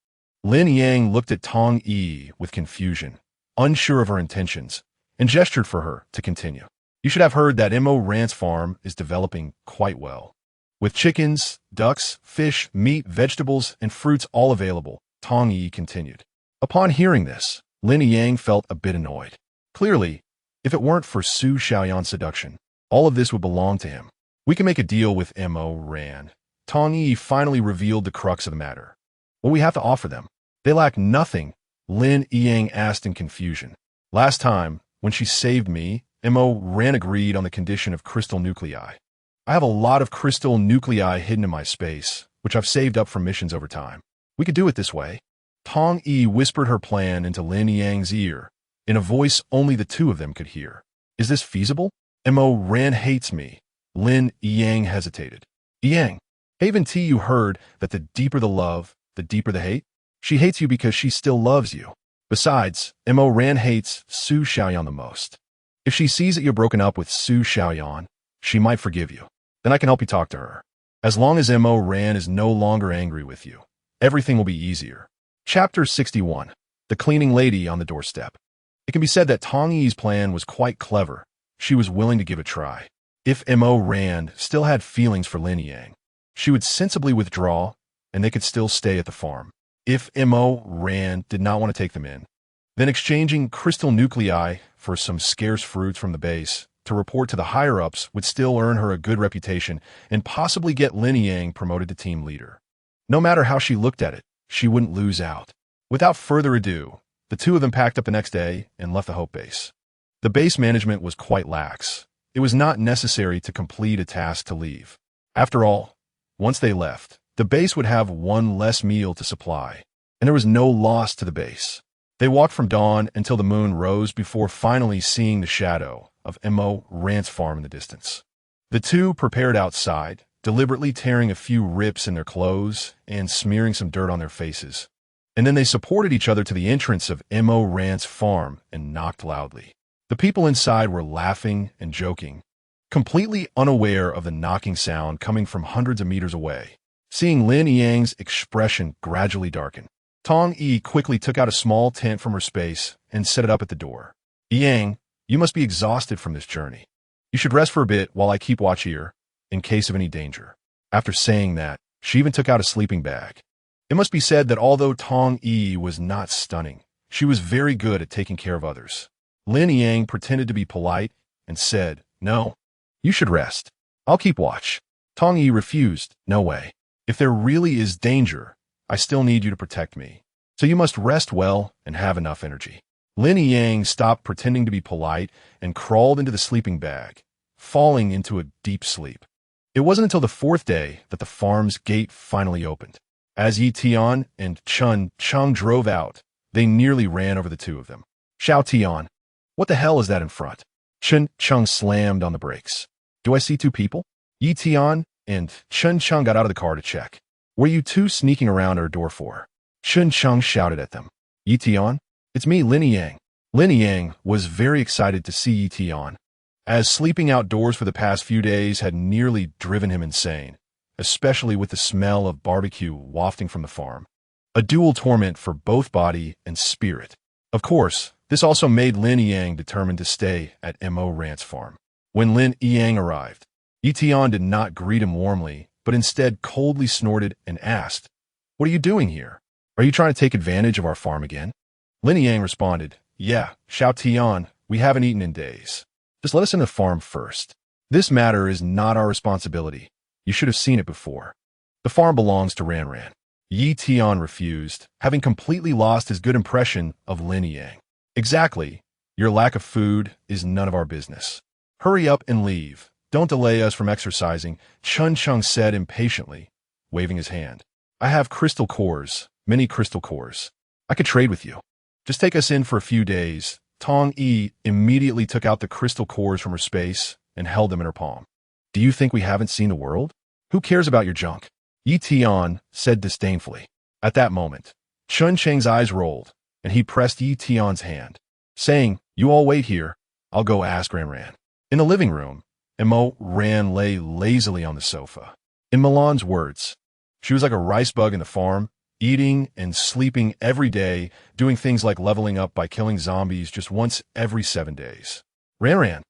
Lin Yang looked at Tong Yi with confusion, unsure of her intentions, and gestured for her to continue. "You should have heard that M.O. Ran's farm is developing quite well. With chickens, ducks, fish, meat, vegetables, and fruits all available," Tong Yi continued. Upon hearing this, Lin Yang felt a bit annoyed. Clearly, if it weren't for Su Xiaoyan's seduction, all of this would belong to him. "We can make a deal with M.O. Ran." Tong Yi finally revealed the crux of the matter. "What do we have to offer them?" "They lack nothing," Lin Yang asked in confusion. "Last time, when she saved me, M.O. Ran agreed on the condition of crystal nuclei. I have a lot of crystal nuclei hidden in my space, which I've saved up from missions over time. We could do it this way." Tong Yi whispered her plan into Lin Yang's ear, in a voice only the two of them could hear. "Is this feasible?" "M.O. Ran hates me." Lin Yang hesitated. "Yang, haven't you heard that the deeper the love, the deeper the hate? She hates you because she still loves you. Besides, M.O. Ran hates Su Xiaoyan the most. If she sees that you're broken up with Su Xiaoyan, she might forgive you. Then I can help you talk to her. As long as M.O. Ran is no longer angry with you, everything will be easier." Chapter 61. The Cleaning Lady on the Doorstep. It can be said that Tong Yi's plan was quite clever. She was willing to give it a try. If M.O. Ran still had feelings for Lin Yang, she would sensibly withdraw, and they could still stay at the farm. If M.O. Ran did not want to take them in, then exchanging crystal nuclei for some scarce fruits from the base to report to the higher-ups would still earn her a good reputation and possibly get Lin Yang promoted to team leader. No matter how she looked at it, she wouldn't lose out. Without further ado, the two of them packed up the next day and left the Hope Base. The base management was quite lax. It was not necessary to complete a task to leave. After all, once they left, the base would have one less meal to supply, and there was no loss to the base. They walked from dawn until the moon rose before finally seeing the shadow of M.O. Ran's farm in the distance. The two prepared outside, deliberately tearing a few rips in their clothes and smearing some dirt on their faces. And then they supported each other to the entrance of M.O. Ran's farm and knocked loudly. The people inside were laughing and joking, completely unaware of the knocking sound coming from hundreds of meters away. Seeing Lin Yang's expression gradually darken, Tong Yi quickly took out a small tent from her space and set it up at the door. Yang, you must be exhausted from this journey. You should rest for a bit while I keep watch here, in case of any danger. After saying that, she even took out a sleeping bag. It must be said that although Tong Yi was not stunning, she was very good at taking care of others. Lin Yang pretended to be polite and said, "No, you should rest. I'll keep watch." Tong Yi refused. "No way. If there really is danger, I still need you to protect me. So you must rest well and have enough energy." Lin Yang stopped pretending to be polite and crawled into the sleeping bag, falling into a deep sleep. It wasn't until the fourth day that the farm's gate finally opened. As Yi Tian and Chun Chung drove out, they nearly ran over the two of them. "Xiao Tian, what the hell is that in front?" Chun Chung slammed on the brakes. "Do I see two people?" Yi Tian and Chun Chung got out of the car to check. "What are you two sneaking around our door for?" Chun Chung shouted at them. "Yi Tian, it's me, Lin Yang." Lin Yang was very excited to see Yi Tian, as sleeping outdoors for the past few days had nearly driven him insane, especially with the smell of barbecue wafting from the farm. A dual torment for both body and spirit. Of course, this also made Lin Yang determined to stay at Mo Rant's farm. When Lin Yang arrived, Yi Tian did not greet him warmly, but instead coldly snorted and asked, "What are you doing here? Are you trying to take advantage of our farm again?" Lin Yang responded, "Yeah, Xiao Tian, we haven't eaten in days. Just let us in the farm first. This matter is not our responsibility. You should have seen it before. The farm belongs to Ran Ran." Yi Tian refused, having completely lost his good impression of Lin Yang. "Exactly. Your lack of food is none of our business. Hurry up and leave. Don't delay us from exercising," Chun Chung said impatiently, waving his hand. "I have crystal cores, many crystal cores. I could trade with you. Just take us in for a few days." Tong Yi immediately took out the crystal cores from her space and held them in her palm. "Do you think we haven't seen the world? Who cares about your junk?" Yi Tian said disdainfully. At that moment, Chun Cheng's eyes rolled, and he pressed Yi Tian's hand, saying, "You all wait here. I'll go ask Ran Ran." In the living room, Mo Ran lay lazily on the sofa. In Milan's words, she was like a rice bug in the farm, eating and sleeping every day, doing things like leveling up by killing zombies just once every 7 days. "Ran Ran,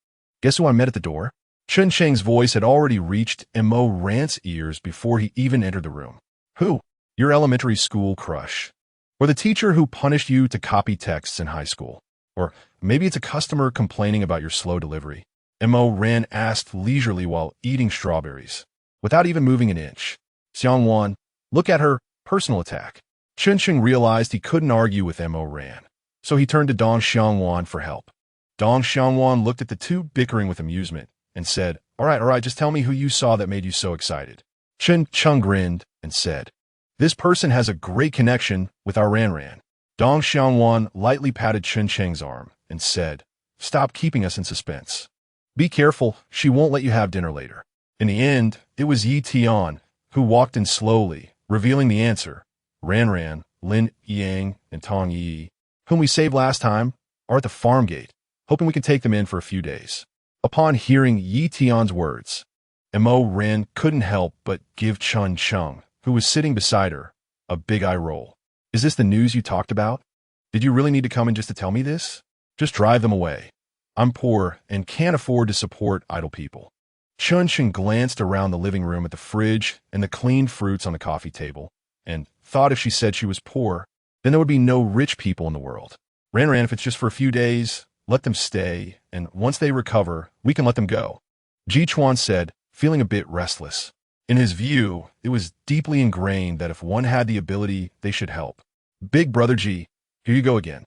guess who I met at the door?" Chun Cheng's voice had already reached Mo Rant's ears before he even entered the room. "Who? Your elementary school crush. Or the teacher who punished you to copy texts in high school. Or maybe it's a customer complaining about your slow delivery." Mo Ran asked leisurely while eating strawberries, without even moving an inch. "Xiangwan, look at her personal attack." Chun Cheng realized he couldn't argue with Mo Ran, so he turned to Dong Xiangwan for help. Dong Xiangwan looked at the two bickering with amusement and said, all right, just tell me who you saw that made you so excited." Chun Chung grinned and said, "This person has a great connection with our Ran Ran." Dong Xiangwan lightly patted Chun Cheng's arm and said, "Stop keeping us in suspense. Be careful, she won't let you have dinner later." In the end, it was Yi Tian who walked in slowly, revealing the answer. Ran Ran, Lin Yang, and Tong Yi, whom we saved last time, are at the farm gate, hoping we can take them in for a few days. Upon hearing Yi Tian's words, Mo Ran couldn't help but give Chun Chung, who was sitting beside her, a big eye roll. "Is this the news you talked about? Did you really need to come in just to tell me this? Just drive them away. I'm poor and can't afford to support idle people." Chun Chung glanced around the living room at the fridge and the clean fruits on the coffee table, and thought if she said she was poor, then there would be no rich people in the world. "Ran Ran, if it's just for a few days, let them stay, and once they recover, we can let them go," Ji Chuan said, feeling a bit restless. In his view, it was deeply ingrained that if one had the ability, they should help. "Big brother Ji, here you go again.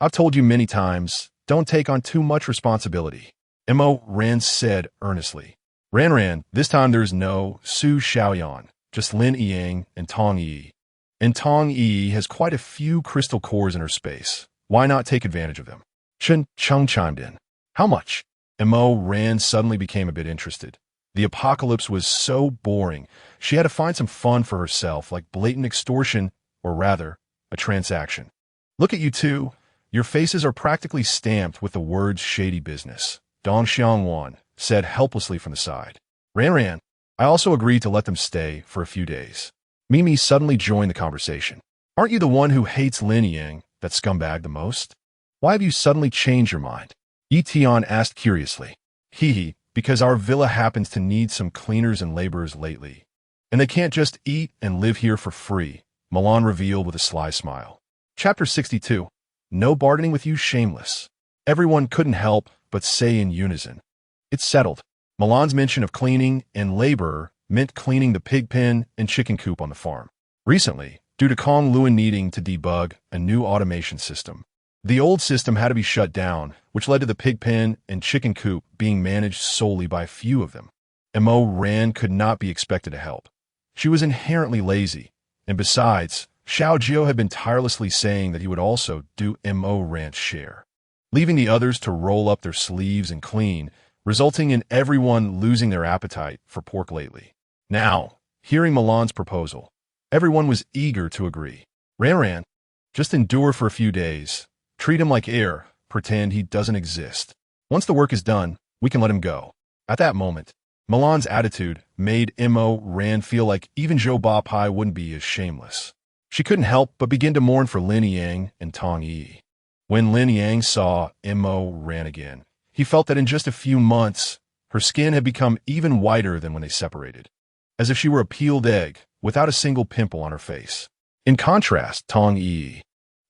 I've told you many times, don't take on too much responsibility," Mo Ran said earnestly. "Ran Ran, this time there's no Su Xiaoyan, just Lin Yang and Tong Yi. And Tong Yi has quite a few crystal cores in her space. Why not take advantage of them?" Chun Chung chimed in. "How much?" Mo Ran suddenly became a bit interested. The apocalypse was so boring, she had to find some fun for herself, like blatant extortion, or rather, a transaction. "Look at you two. Your faces are practically stamped with the words shady business, Dong Xiangwan said helplessly from the side. Ran, I also agreed to let them stay for a few days. Mimi suddenly joined the conversation. Aren't you the one who hates Lin Yang, that scumbag, the most? Why have you suddenly changed your mind? Yi Tian asked curiously. Because our villa happens to need some cleaners and laborers lately. And they can't just eat and live here for free, Milan revealed with a sly smile. Chapter 62. No bargaining with you, shameless. Everyone couldn't help but say in unison. It's settled. Milan's mention of cleaning and laborer meant cleaning the pig pen and chicken coop on the farm. Recently, due to Kong Luan needing to debug a new automation system, the old system had to be shut down, which led to the pig pen and chicken coop being managed solely by a few of them. Mo Ran could not be expected to help. She was inherently lazy, and besides, Xiao Jiu had been tirelessly saying that he would also do Mo Ran's share, leaving the others to roll up their sleeves and clean, resulting in everyone losing their appetite for pork lately. Now, hearing Milan's proposal, everyone was eager to agree. Ran, just endure for a few days. Treat him like air, pretend he doesn't exist. Once the work is done, we can let him go. At that moment, Milan's attitude made Mo Ran feel like even Zhou Ba Pai wouldn't be as shameless. She couldn't help but begin to mourn for Lin Yang and Tong Yi. When Lin Yang saw Mo Ran again, he felt that in just a few months, her skin had become even whiter than when they separated, as if she were a peeled egg without a single pimple on her face. In contrast, Tong Yi,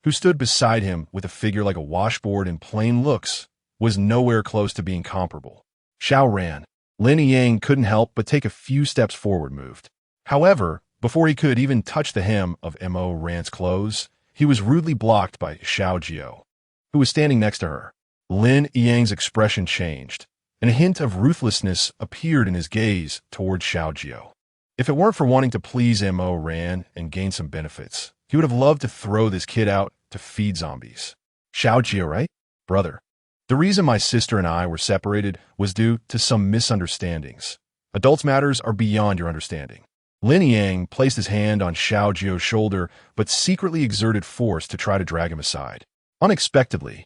who stood beside him with a figure like a washboard and plain looks, was nowhere close to being comparable. Xiao Ran. Lin Yang couldn't help but take a few steps forward moved. However, before he could even touch the hem of Mo Ran's clothes, he was rudely blocked by Xiao Jiu, who was standing next to her. Lin Yang's expression changed, and a hint of ruthlessness appeared in his gaze toward Xiao Jiu. If it weren't for wanting to please Mo Ran and gain some benefits, he would have loved to throw this kid out to feed zombies. Xiao Jiu, right? Brother. The reason my sister and I were separated was due to some misunderstandings. Adults' matters are beyond your understanding. Lin Yang placed his hand on Xiao Jiu's shoulder, but secretly exerted force to try to drag him aside. Unexpectedly,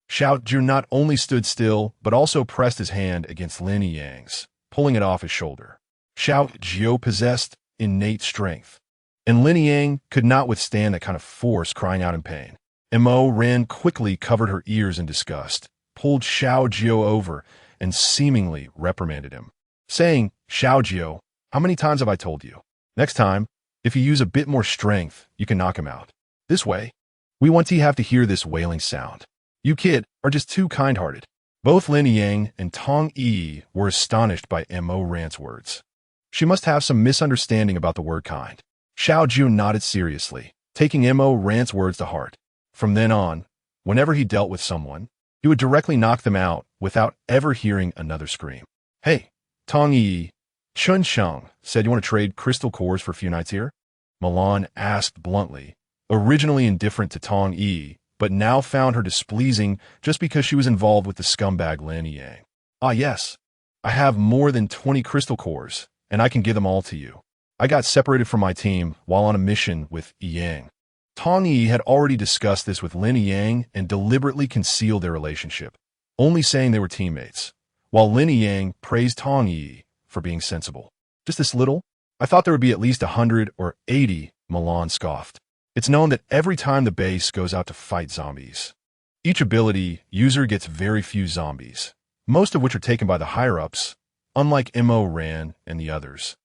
Xiao Jiu not only stood still, but also pressed his hand against Lin Yang's, pulling it off his shoulder. Xiao Jiu possessed innate strength, and Lin Yang could not withstand that kind of force, crying out in pain. Mo Ran quickly covered her ears in disgust, pulled Xiao Jiu over, and seemingly reprimanded him, saying, Xiao Jiu, how many times have I told you? Next time, if you use a bit more strength, you can knock him out. This way, we won't have to hear this wailing sound. You kid are just too kind-hearted. Both Lin Yang and Tong Yi were astonished by Mo Ran's words. She must have some misunderstanding about the word kind. Xiao Jiu nodded seriously, taking Mo Ran's words to heart. From then on, whenever he dealt with someone, he would directly knock them out without ever hearing another scream. Hey, Tong Yi, Chun Sheng said you want to trade crystal cores for a few nights here? Milan asked bluntly, originally indifferent to Tong Yi, but now found her displeasing just because she was involved with the scumbag Lin Yang. Ah yes, I have more than 20 crystal cores, and I can give them all to you. I got separated from my team while on a mission with Yang. Tong Yi had already discussed this with Lin Yang and deliberately concealed their relationship, only saying they were teammates, while Lin Yang praised Tong Yi for being sensible. Just this little? I thought there would be at least 100 or 80, Milan scoffed. It's known that every time the base goes out to fight zombies, each ability user gets very few zombies, most of which are taken by the higher-ups, unlike Mo Ran and the others,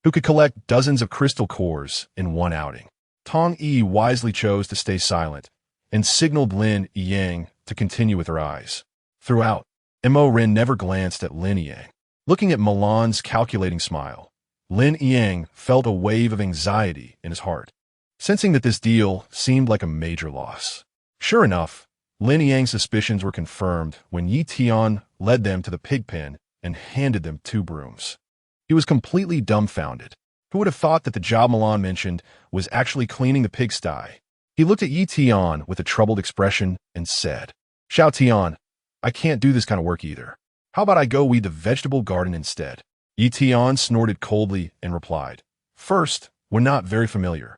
who could collect dozens of crystal cores in one outing. Tong Yi wisely chose to stay silent and signaled Lin Yang to continue with her eyes. Throughout, Mo Ran never glanced at Lin Yang. Looking at Milan's calculating smile, Lin Yang felt a wave of anxiety in his heart, sensing that this deal seemed like a major loss. Sure enough, Lin Yang's suspicions were confirmed when Yi Tian led them to the pig pen and handed them 2 brooms. He was completely dumbfounded. Who would have thought that the job Milan mentioned was actually cleaning the pigsty? He looked at Yi Tian with a troubled expression and said, Xiao Tian, I can't do this kind of work either. How about I go weed the vegetable garden instead? Yi Tian snorted coldly and replied, First, we're not very familiar,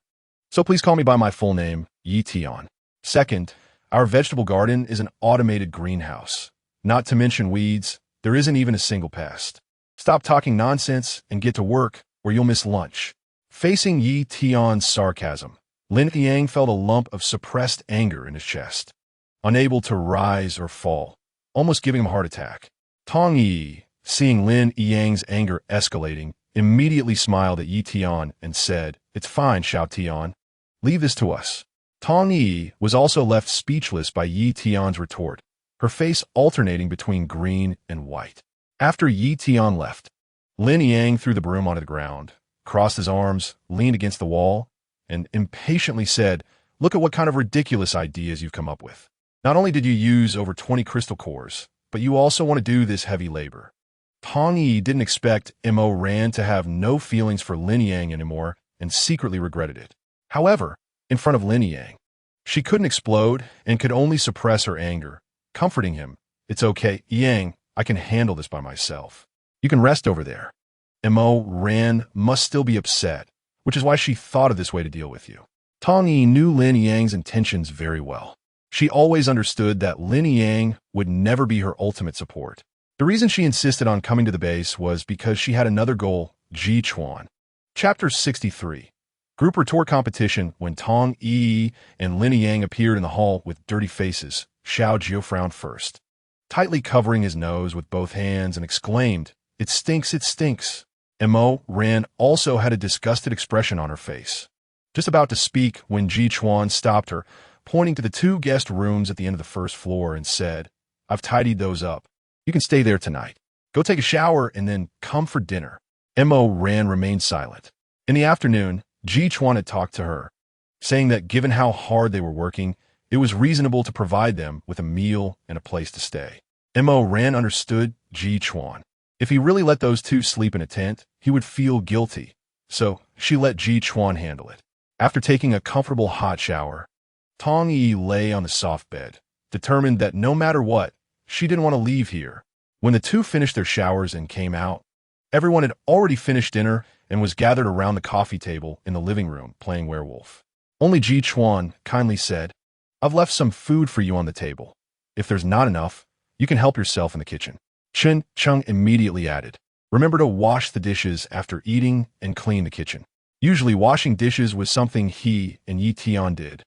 so please call me by my full name, Yi Tian. Second, Our vegetable garden is an automated greenhouse. Not to mention weeds, there isn't even a single pest. Stop talking nonsense and get to work, or you'll miss lunch. Facing Yi Tian's sarcasm, Lin Yang felt a lump of suppressed anger in his chest. Unable to rise or fall, almost giving him a heart attack. Tong Yi, seeing Lin Yang's anger escalating, immediately smiled at Yi Tian and said, "It's fine, Xiao Tian. Leave this to us." Tong Yi was also left speechless by Yi Tian's retort, her face alternating between green and white. After Yi Tian left, Lin Yang threw the broom onto the ground, crossed his arms, leaned against the wall, and impatiently said, "Look at what kind of ridiculous ideas you've come up with. Not only did you use over 20 crystal cores, but you also want to do this heavy labor." Tong Yi didn't expect Mo Ran to have no feelings for Lin Yang anymore and secretly regretted it. However, in front of Lin Yang, she couldn't explode and could only suppress her anger, comforting him. "It's okay, Yang, I can handle this by myself. You can rest over there." Mo Ran must still be upset, which is why she thought of this way to deal with you. Tong Yi knew Lin Yang's intentions very well. She always understood that Lin Yang would never be her ultimate support. The reason she insisted on coming to the base was because she had another goal, Ji Chuan. Chapter 63. Group retort competition. When Tong Yi and Lin Yang appeared in the hall with dirty faces, Xiao Jiu frowned first, tightly covering his nose with both hands and exclaimed, "It stinks, it stinks." Mo Ran also had a disgusted expression on her face, just about to speak when Ji Chuan stopped her, pointing to the 2 guest rooms at the end of the first floor and said, "I've tidied those up. You can stay there tonight. Go take a shower and then come for dinner." Mo Ran remained silent. In the afternoon, Ji Chuan had talked to her, saying that given how hard they were working, it was reasonable to provide them with a meal and a place to stay. Mo Ran understood Ji Chuan. If he really let those 2 sleep in a tent, he would feel guilty. So she let Ji Chuan handle it. After taking a comfortable hot shower, Tong Yi lay on the soft bed, determined that no matter what, she didn't want to leave here. When the 2 finished their showers and came out, everyone had already finished dinner and was gathered around the coffee table in the living room playing werewolf. Only Ji Chuan kindly said, "I've left some food for you on the table. If there's not enough, you can help yourself in the kitchen." Chen Chung immediately added, "Remember to wash the dishes after eating and clean the kitchen." Usually washing dishes was something he and Yi Tian did,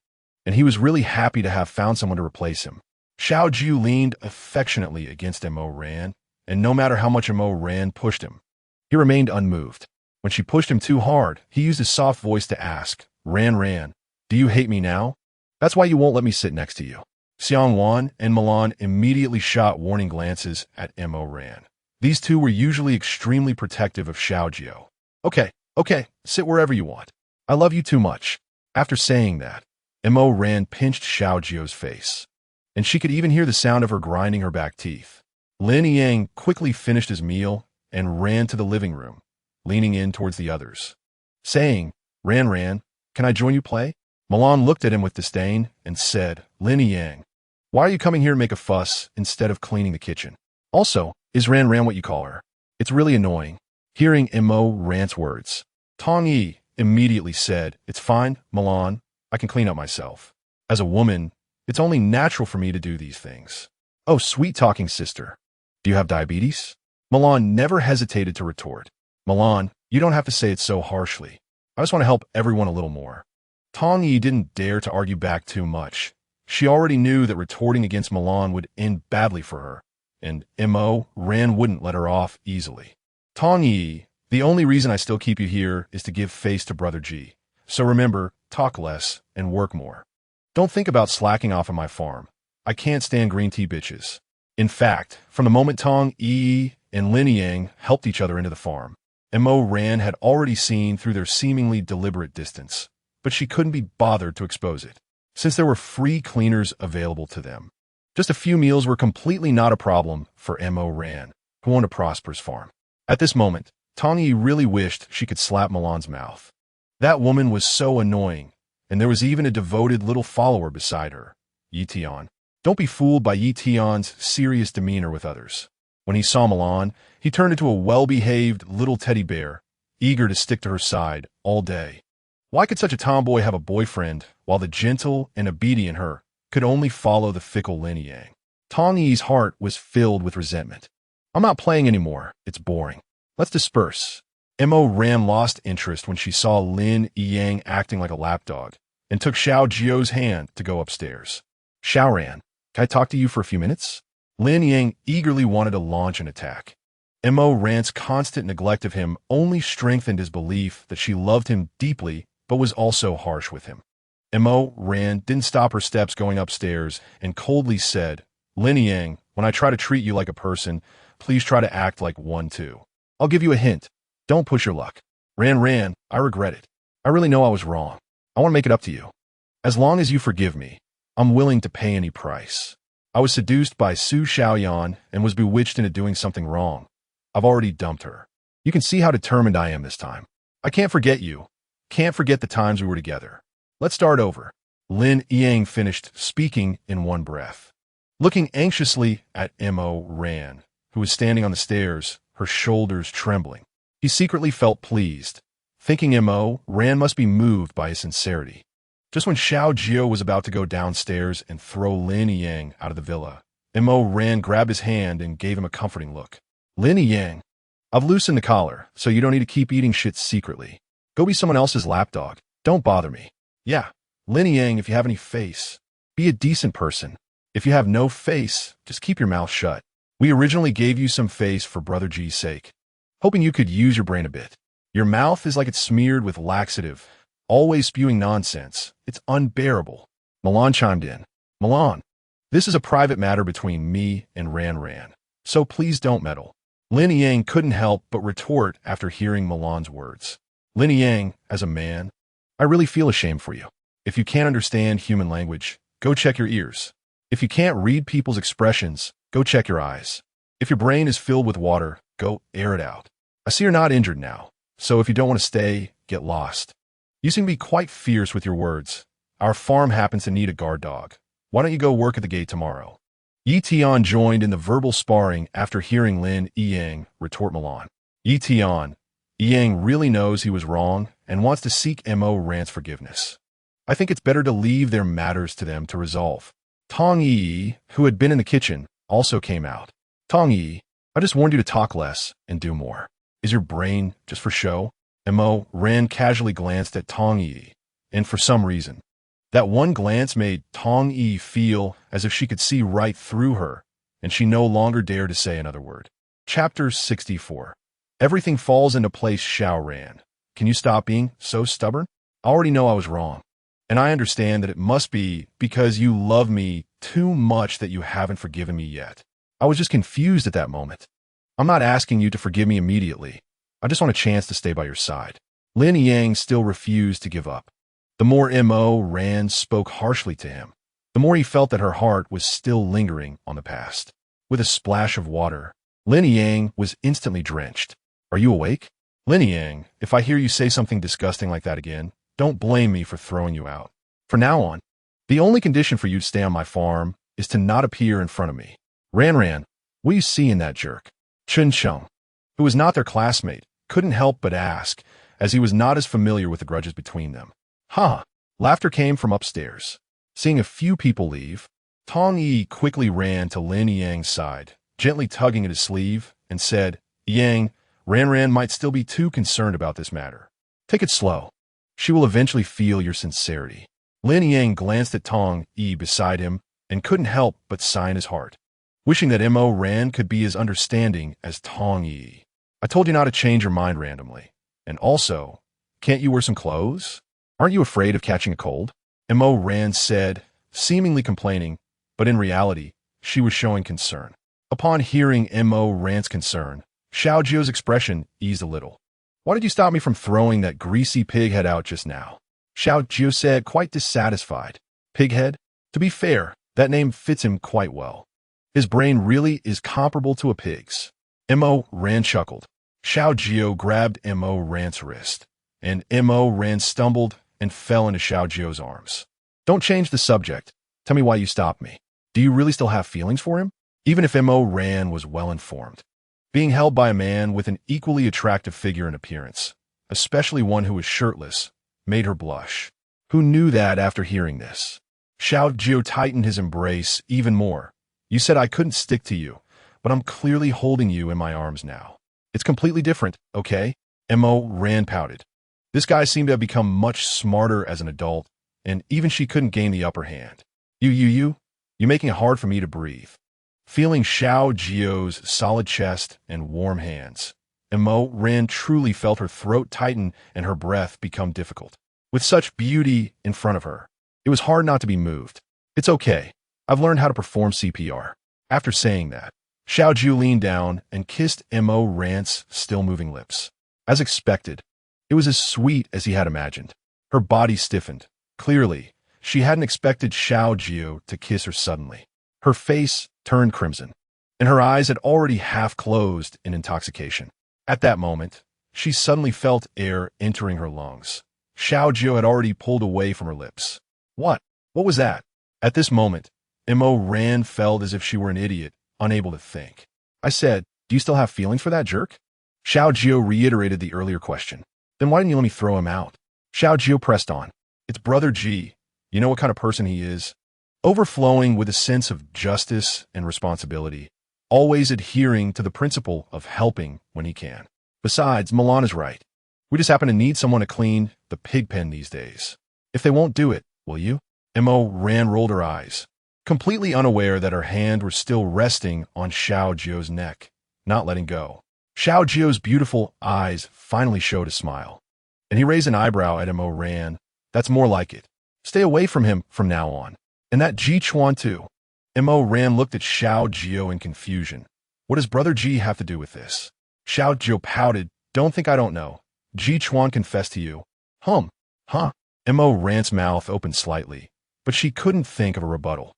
and he was really happy to have found someone to replace him. Xiao Jiu leaned affectionately against Mo Ran, and no matter how much Mo Ran pushed him, he remained unmoved. When she pushed him too hard, he used his soft voice to ask, Ran, do you hate me now? That's why you won't let me sit next to you." Xiang Wan and Milan immediately shot warning glances at Mo Ran. These 2 were usually extremely protective of Xiao Jiu. Okay, sit wherever you want. I love you too much." After saying that, Mo Ran pinched Xiao Jiu's face, and she could even hear the sound of her grinding her back teeth. Lin Yang quickly finished his meal and ran to the living room, leaning in towards the others, saying, Ran, can I join you play?" Milan looked at him with disdain and said, "Lin Yang, why are you coming here to make a fuss instead of cleaning the kitchen? Also, is Ran what you call her? It's really annoying." Hearing Mo Ran's words, Tong Yi immediately said, "It's fine, Milan, I can clean up myself. As a woman, it's only natural for me to do these things." "Oh, sweet-talking sister, do you have diabetes?" Milan never hesitated to retort. "Milan, you don't have to say it so harshly. I just want to help everyone a little more." Tong Yi didn't dare to argue back too much. She already knew that retorting against Milan would end badly for her, and Mo Ran wouldn't let her off easily. "Tong Yi, the only reason I still keep you here is to give face to Brother Ji. So remember, talk less and work more. Don't think about slacking off on my farm. I can't stand green tea bitches." In fact, from the moment Tong Yi and Lin Yang helped each other into the farm, Mo Ran had already seen through their seemingly deliberate distance, but she couldn't be bothered to expose it, since there were free cleaners available to them. Just a few meals were completely not a problem for Mo Ran, who owned a prosperous farm. At this moment, Tong Yi really wished she could slap Milan's mouth. That woman was so annoying, and there was even a devoted little follower beside her, Yi Tian. Don't be fooled by Yi Tian's serious demeanor with others. When he saw Milan, he turned into a well-behaved little teddy bear, eager to stick to her side all day. Why could such a tomboy have a boyfriend, while the gentle and obedient her could only follow the fickle Lin Yang. Tong Yi's heart was filled with resentment. I'm not playing anymore. It's boring. Let's disperse. Mo Ran lost interest when she saw Lin Yang acting like a lapdog and took Xiao Jiu's hand to go upstairs. Xiao Ran, can I talk to you for a few minutes? Lin Yang eagerly wanted to launch an attack. Mo Ran's constant neglect of him only strengthened his belief that she loved him deeply but was also harsh with him. Mo Ran didn't stop her steps going upstairs and coldly said, Lin Yang, when I try to treat you like a person, please try to act like one too. I'll give you a hint. Don't push your luck. Ran, I regret it. I really know I was wrong. I want to make it up to you. As long as you forgive me, I'm willing to pay any price. I was seduced by Su Xiaoyan and was bewitched into doing something wrong. I've already dumped her. You can see how determined I am this time. I can't forget you. Can't forget the times we were together. Let's start over. Lin Yang finished speaking in one breath. Looking anxiously at Mo Ran, who was standing on the stairs, her shoulders trembling. He secretly felt pleased, thinking Mo Ran must be moved by his sincerity. Just when Xiao Jiu was about to go downstairs and throw Lin Yang out of the villa, Mo Ran grabbed his hand and gave him a comforting look. Lin Yang, I've loosened the collar, so you don't need to keep eating shit secretly. Go be someone else's lapdog. Don't bother me. Yeah, Lin Yang, if you have any face, be a decent person. If you have no face, just keep your mouth shut. We originally gave you some face for Brother G's sake, hoping you could use your brain a bit. Your mouth is like it's smeared with laxative, always spewing nonsense. It's unbearable. Milan chimed in. Milan, this is a private matter between me and Ran, so please don't meddle. Lin Yang couldn't help but retort after hearing Milan's words. Lin Yang, as a man, I really feel ashamed for you. If you can't understand human language, go check your ears. If you can't read people's expressions, go check your eyes. If your brain is filled with water, go air it out. I see you're not injured now, so if you don't want to stay, get lost. You seem to be quite fierce with your words. Our farm happens to need a guard dog. Why don't you go work at the gate tomorrow? Yi Tian joined in the verbal sparring after hearing Lin Yang retort Milan. Yi Tian, Yang really knows he was wrong and wants to seek Mo Ran's forgiveness. I think it's better to leave their matters to them to resolve. Tong Yi, who had been in the kitchen, also came out. Tong Yi, I just warned you to talk less and do more. Is your brain just for show? Mo Ran casually glanced at Tong Yi, and for some reason, that one glance made Tong Yi feel as if she could see right through her, and she no longer dared to say another word. Chapter 64. Everything falls into place. Xiao Ran. Can you stop being so stubborn? I already know I was wrong, and I understand that it must be because you love me too much that you haven't forgiven me yet. I was just confused at that moment. I'm not asking you to forgive me immediately. I just want a chance to stay by your side. Lin Yang still refused to give up. The more Mo Ran spoke harshly to him, the more he felt that her heart was still lingering on the past. With a splash of water, Lin Yang was instantly drenched. Are you awake? Lin Yang, if I hear you say something disgusting like that again, don't blame me for throwing you out. From now on, the only condition for you to stay on my farm is to not appear in front of me. Ran, what do you see in that jerk? Chen Cheng, who was not their classmate, couldn't help but ask, as he was not as familiar with the grudges between them. Huh. Laughter came from upstairs. Seeing a few people leave, Tong Yi quickly ran to Lin Yang's side, gently tugging at his sleeve, and said, Yang, Ran might still be too concerned about this matter. Take it slow. She will eventually feel your sincerity. Lin Yang glanced at Tong Yi beside him and couldn't help but sigh in his heart, wishing that Mo Ran could be as understanding as Tong Yi. I told you not to change your mind randomly. And also, can't you wear some clothes? Aren't you afraid of catching a cold? Mo Ran said, seemingly complaining, but in reality, she was showing concern. Upon hearing Mo Ran's concern, Xiao Jiu's expression eased a little. Why did you stop me from throwing that greasy pig head out just now? Xiao Jiu said, quite dissatisfied. Pighead? To be fair, that name fits him quite well. His brain really is comparable to a pig's. Mo Ran chuckled. Xiao Jiu grabbed Mo Ran's wrist, and Mo Ran stumbled and fell into Xiao Jiu's arms. Don't change the subject. Tell me why you stopped me. Do you really still have feelings for him? Even if Mo Ran was well informed. Being held by a man with an equally attractive figure and appearance, especially one who was shirtless, made her blush. Who knew that after hearing this? Xiao Jiu tightened his embrace even more. You said I couldn't stick to you, but I'm clearly holding you in my arms now. It's completely different, okay? Mo Ran pouted. This guy seemed to have become much smarter as an adult, and even she couldn't gain the upper hand. You're making it hard for me to breathe. Feeling Xiao Jiu's solid chest and warm hands, Mo Ran truly felt her throat tighten and her breath become difficult. With such beauty in front of her, it was hard not to be moved. It's okay. I've learned how to perform CPR. After saying that, Xiao Jiu leaned down and kissed Mo Ran's still-moving lips. As expected, it was as sweet as he had imagined. Her body stiffened. Clearly, she hadn't expected Xiao Jiu to kiss her suddenly. Her face turned crimson, and her eyes had already half closed in intoxication. At that moment, she suddenly felt air entering her lungs. Xiao Jiu had already pulled away from her lips. What? What was that? At this moment, Mo Ran felt as if she were an idiot, unable to think. I said, do you still have feelings for that jerk? Xiao Jiu reiterated the earlier question. Then why didn't you let me throw him out? Xiao Jiu pressed on. It's Brother G. You know what kind of person he is? Overflowing with a sense of justice and responsibility, always adhering to the principle of helping when he can. Besides, Milan is right. We just happen to need someone to clean the pig pen these days. If they won't do it, will you? Mo Ran rolled her eyes, completely unaware that her hand was still resting on Xiao Jiu's neck, not letting go. Xiao Jiu's beautiful eyes finally showed a smile, and he raised an eyebrow at Mo Ran. That's more like it. Stay away from him from now on. And that Ji Chuan too. Mo Ran looked at Xiao Jiu in confusion. What does Brother Ji have to do with this? Xiao Jiu pouted. Don't think I don't know. Ji Chuan confessed to you. Huh? Mo Ran's mouth opened slightly, but she couldn't think of a rebuttal.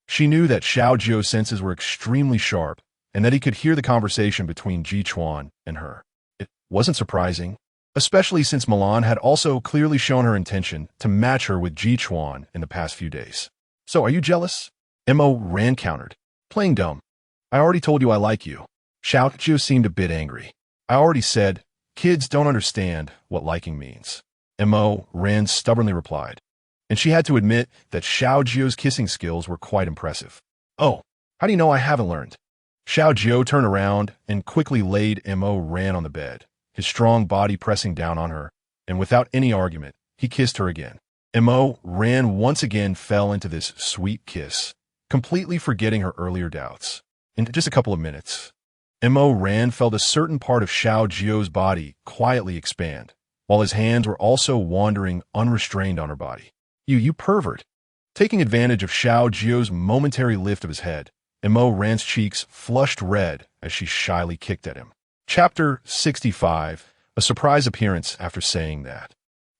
She knew that Xiao Jiu's senses were extremely sharp, and that he could hear the conversation between Ji Chuan and her. It wasn't surprising, especially since Milan had also clearly shown her intention to match her with Ji Chuan in the past few days. So, are you jealous? Mo Ran countered. Playing dumb. I already told you I like you. Xiao Jiu seemed a bit angry. I already said, kids don't understand what liking means. Mo Ran stubbornly replied. And she had to admit that Xiao Jiu's kissing skills were quite impressive. Oh, how do you know I haven't learned? Xiao Jiu turned around and quickly laid Mo Ran on the bed, his strong body pressing down on her, and without any argument, he kissed her again. Mo Ran once again fell into this sweet kiss, completely forgetting her earlier doubts. In just a couple of minutes, Mo Ran felt a certain part of Xiao Jiu's body quietly expand, while his hands were also wandering unrestrained on her body. You pervert! Taking advantage of Xiao Jiu's momentary lift of his head, Mo Ran's cheeks flushed red as she shyly kicked at him. Chapter 65, a surprise appearance after saying that.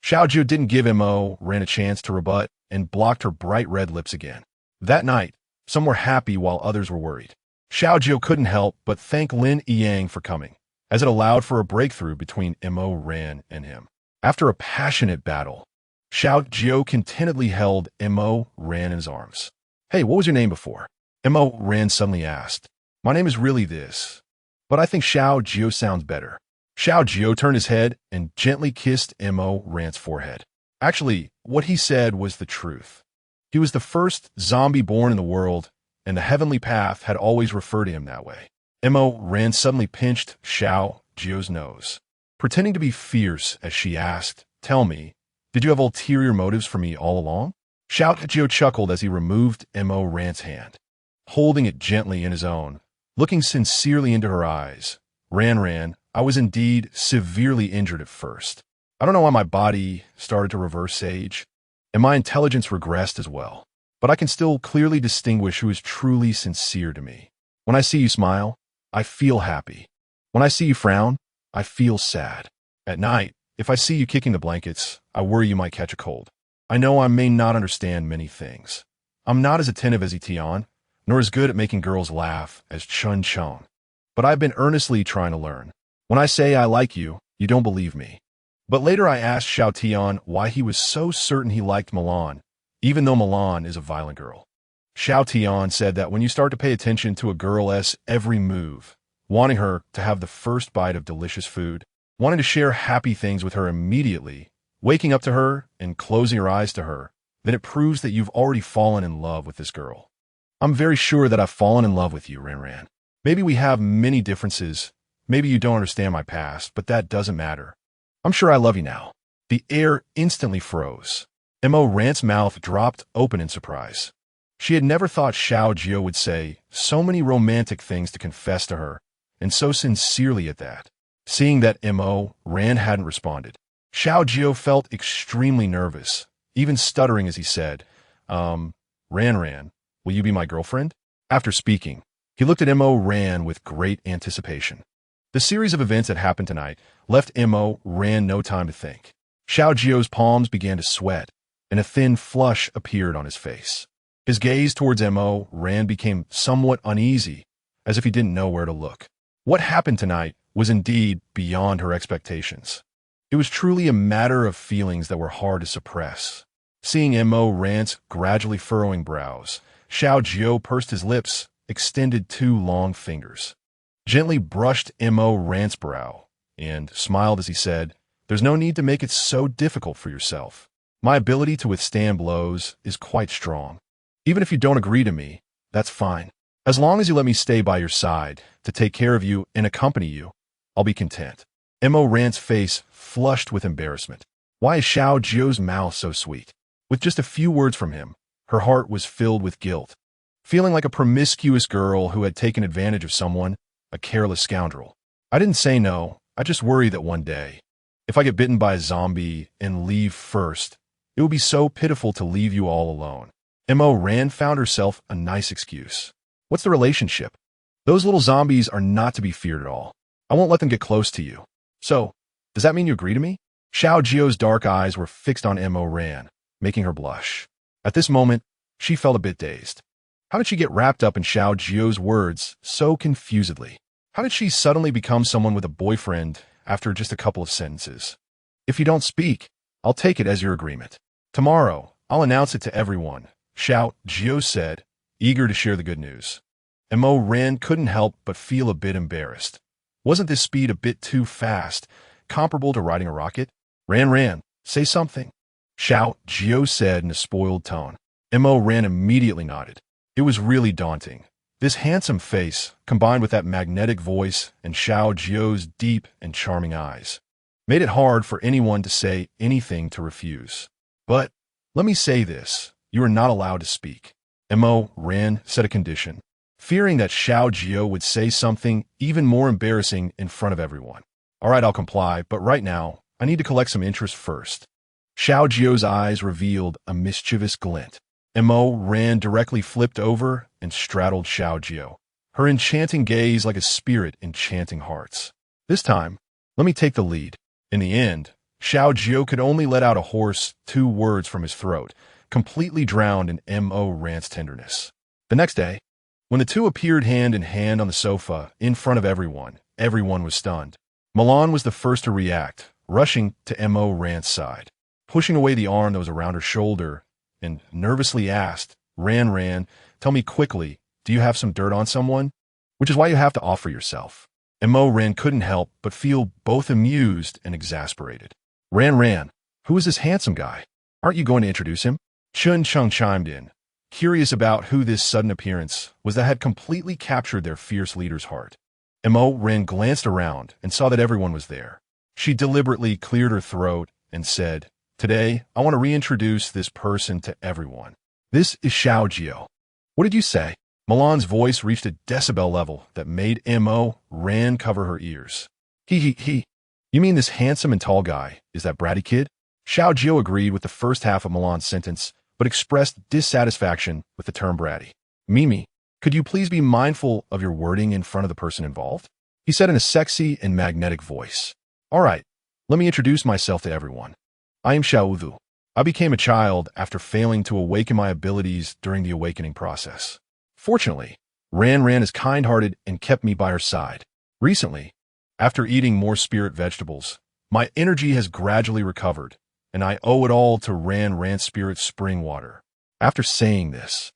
Xiao Jiu didn't give Mo Ran a chance to rebut and blocked her bright red lips again. That night, some were happy while others were worried. Xiao Jiu couldn't help but thank Lin Yang for coming, as it allowed for a breakthrough between Mo Ran and him. After a passionate battle, Xiao Jiu contentedly held Mo Ran in his arms. Hey, what was your name before? Mo Ran suddenly asked. My name is really this, but I think Xiao Jiu sounds better. Xiao Jiu turned his head and gently kissed Mo Ran's forehead. Actually, what he said was the truth. He was the first zombie born in the world, and the heavenly path had always referred to him that way. Mo Ran suddenly pinched Xiao Jiu's nose, pretending to be fierce as she asked, Tell me, did you have ulterior motives for me all along? Xiao Jiu chuckled as he removed Mo Ran's hand, holding it gently in his own, looking sincerely into her eyes. Ran, I was indeed severely injured at first. I don't know why my body started to reverse age, and my intelligence regressed as well. But I can still clearly distinguish who is truly sincere to me. When I see you smile, I feel happy. When I see you frown, I feel sad. At night, if I see you kicking the blankets, I worry you might catch a cold. I know I may not understand many things. I'm not as attentive as Etian, nor as good at making girls laugh as Chun Chon. But I've been earnestly trying to learn. When I say I like you, you don't believe me. But later I asked Xiao Tian why he was so certain he liked Milan, even though Milan is a violent girl. Xiao Tian said that when you start to pay attention to a girl's every move, wanting her to have the first bite of delicious food, wanting to share happy things with her immediately, waking up to her and closing your eyes to her, then it proves that you've already fallen in love with this girl. I'm very sure that I've fallen in love with you, Ran. Maybe we have many differences. Maybe you don't understand my past, but that doesn't matter. I'm sure I love you now. The air instantly froze. Ran's mouth dropped open in surprise. She had never thought Xiao Jiu would say so many romantic things to confess to her, and so sincerely at that. Seeing that Ran hadn't responded, Xiao Jiu felt extremely nervous, even stuttering as he said, Ran, will you be my girlfriend? After speaking, he looked at Ran with great anticipation. The series of events that happened tonight left Ran no time to think. Xiao Jiu's palms began to sweat, and a thin flush appeared on his face. His gaze towards Ran became somewhat uneasy, as if he didn't know where to look. What happened tonight was indeed beyond her expectations. It was truly a matter of feelings that were hard to suppress. Seeing Ran's gradually furrowing brows, Xiao Jiu pursed his lips, extended two long fingers, gently brushed Ran's brow, and smiled as he said, "There's no need to make it so difficult for yourself. My ability to withstand blows is quite strong. Even if you don't agree to me, that's fine. As long as you let me stay by your side, to take care of you and accompany you, I'll be content." Ran's face flushed with embarrassment. Why is Xiao Jiu's mouth so sweet? With just a few words from him, her heart was filled with guilt. Feeling like a promiscuous girl who had taken advantage of someone, a careless scoundrel. I didn't say no, I just worry that one day, if I get bitten by a zombie and leave first, it would be so pitiful to leave you all alone. Ran found herself a nice excuse. What's the relationship? Those little zombies are not to be feared at all. I won't let them get close to you. So, does that mean you agree to me? Xiao Jiu's dark eyes were fixed on Ran, making her blush. At this moment, she felt a bit dazed. How did she get wrapped up in Xiao Jiu's words so confusedly? How did she suddenly become someone with a boyfriend after just a couple of sentences? If you don't speak, I'll take it as your agreement. Tomorrow, I'll announce it to everyone, Xiao Jiu said, eager to share the good news. Ran couldn't help but feel a bit embarrassed. Wasn't this speed a bit too fast, comparable to riding a rocket? Ran, say something, Xiao Jiu said in a spoiled tone. Ran immediately nodded. It was really daunting. This handsome face, combined with that magnetic voice and Xiao Jiu's deep and charming eyes, made it hard for anyone to say anything to refuse. But, let me say this, you are not allowed to speak. Ran set a condition, fearing that Xiao Jiu would say something even more embarrassing in front of everyone. All right, I'll comply, but right now, I need to collect some interest first. Xiao Jiu's eyes revealed a mischievous glint. Ran directly flipped over and straddled Xiao Jiu, her enchanting gaze like a spirit enchanting hearts. This time, let me take the lead. In the end, Xiao Jiu could only let out a hoarse 2 words from his throat, completely drowned in Ran's tenderness. The next day, when the two appeared hand in hand on the sofa in front of everyone was stunned. Milan was the first to react, rushing to Ran's side, pushing away the arm that was around her shoulder, and nervously asked, Ran, tell me quickly, do you have some dirt on someone? Which is why you have to offer yourself. Ran couldn't help but feel both amused and exasperated. Ran, who is this handsome guy? Aren't you going to introduce him? Chun Chung chimed in, curious about who this sudden appearance was that had completely captured their fierce leader's heart. Ran glanced around and saw that everyone was there. She deliberately cleared her throat and said, Today, I want to reintroduce this person to everyone. This is Xiao Jiu. What did you say? Milan's voice reached a decibel level that made Ran cover her ears. He. You mean this handsome and tall guy is that bratty kid? Xiao Jiu agreed with the first half of Milan's sentence, but expressed dissatisfaction with the term bratty. Mimi, could you please be mindful of your wording in front of the person involved? He said in a sexy and magnetic voice. All right, let me introduce myself to everyone. I am Xiao Jiu. I became a child after failing to awaken my abilities during the awakening process. Fortunately, Ran is kind-hearted and kept me by her side. Recently, after eating more spirit vegetables, my energy has gradually recovered, and I owe it all to Ran's spirit spring water. After saying this,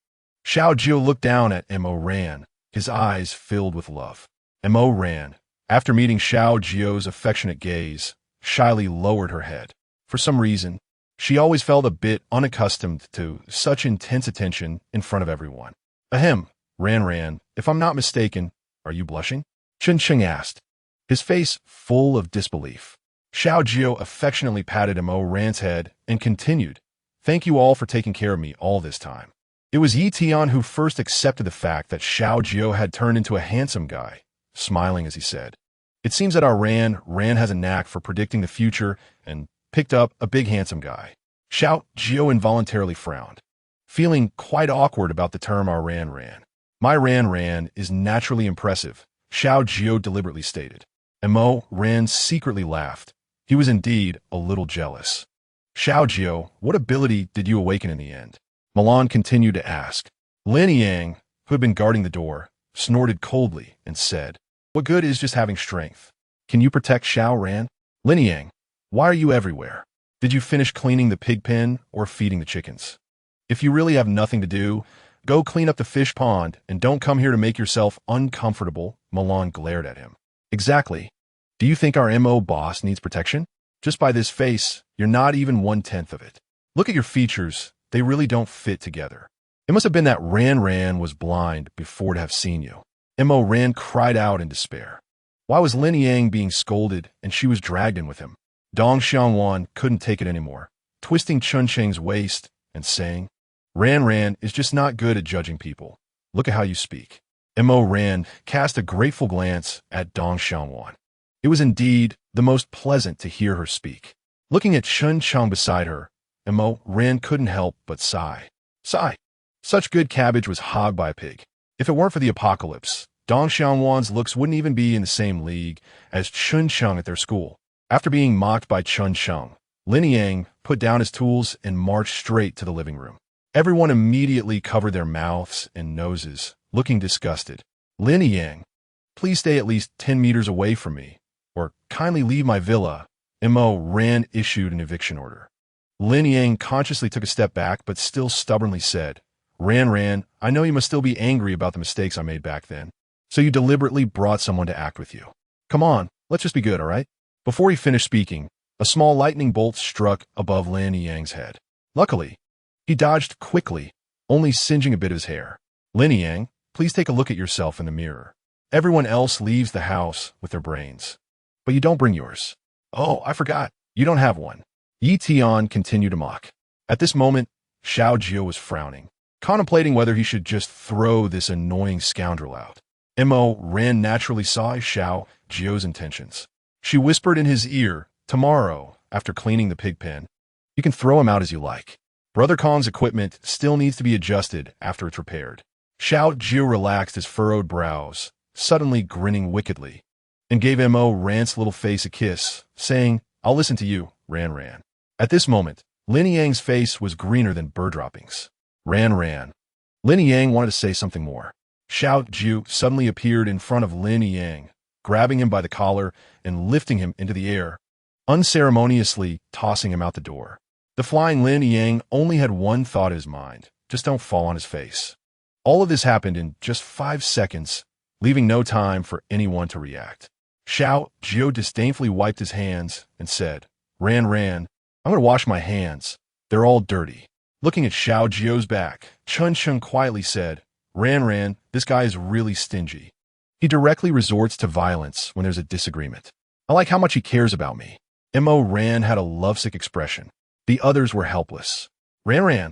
Xiao Jiu looked down at Ran, his eyes filled with love. Ran, after meeting Xiao Jiu's affectionate gaze, shyly lowered her head. For some reason, She always felt a bit unaccustomed to such intense attention in front of everyone. Ahem, Ran, if I'm not mistaken, are you blushing? Cheng asked, his face full of disbelief. Xiao Jiu affectionately patted Ran's head and continued, thank you all for taking care of me all this time. It was Tian who first accepted the fact that Xiao Jiu had turned into a handsome guy, smiling as he said, it seems that our Ran has a knack for predicting the future and picked up a big handsome guy. Xiao Jiu involuntarily frowned, feeling quite awkward about the term our Ran. My Ran is naturally impressive, Xiao Jiu deliberately stated. And Ran secretly laughed. He was indeed a little jealous. Xiao Jiu, what ability did you awaken in the end? Milan continued to ask. Lin Yang, who had been guarding the door, snorted coldly and said, what good is just having strength? Can you protect Xiao Ran? Lin Yang, why are you everywhere? Did you finish cleaning the pig pen or feeding the chickens? If you really have nothing to do, go clean up the fish pond and don't come here to make yourself uncomfortable, Milan glared at him. Exactly. Do you think our MO boss needs protection? Just by this face, you're not even 1/10 of it. Look at your features, they really don't fit together. It must have been that Ran was blind before to have seen you. Ran cried out in despair. Why was Lin Yang being scolded and she was dragged in with him? Dong Xiangwan couldn't take it anymore, twisting Cheng's waist and saying, Ran is just not good at judging people. Look at how you speak. Ran cast a grateful glance at Dong Xiangwan. It was indeed the most pleasant to hear her speak. Looking at Cheng beside her, Ran couldn't help but sigh. Such good cabbage was hogged by a pig. If it weren't for the apocalypse, Dong Xiangwan's looks wouldn't even be in the same league as Cheng at their school. After being mocked by Cheng, Lin Yang put down his tools and marched straight to the living room. Everyone immediately covered their mouths and noses, looking disgusted. Lin Yang, please stay at least 10 meters away from me, or kindly leave my villa. Ran issued an eviction order. Lin Yang consciously took a step back but still stubbornly said, Ran, I know you must still be angry about the mistakes I made back then. So you deliberately brought someone to act with you. Come on, let's just be good, all right? Before he finished speaking, a small lightning bolt struck above Lin Yang's head. Luckily, he dodged quickly, only singeing a bit of his hair. Lin Yang, please take a look at yourself in the mirror. Everyone else leaves the house with their brains. But you don't bring yours. Oh, I forgot. You don't have one. Tian continued to mock. At this moment, Xiao Jiu was frowning, contemplating whether he should just throw this annoying scoundrel out. Ran naturally saw Xiao Jiu's intentions. She whispered in his ear, tomorrow, after cleaning the pig pen, you can throw him out as you like. Brother Kong's equipment still needs to be adjusted after it's repaired. Xiao Jiu relaxed his furrowed brows, suddenly grinning wickedly, and gave Ran's little face a kiss, saying, I'll listen to you, Ran. At this moment, Lin Yang's face was greener than bird droppings. Ran. Lin Yang wanted to say something more. Xiao Jiu suddenly appeared in front of Lin Yang, grabbing him by the collar and lifting him into the air, unceremoniously tossing him out the door. The flying Lin Yang only had one thought in his mind, just don't fall on his face. All of this happened in just 5 seconds, leaving no time for anyone to react. Xiao Jiu disdainfully wiped his hands and said, Ran, I'm going to wash my hands. They're all dirty. Looking at Xiao Jiu's back, Cheng quietly said, Ran, this guy is really stingy. He directly resorts to violence when there's a disagreement. I like how much he cares about me. Ran had a lovesick expression. The others were helpless. Ran,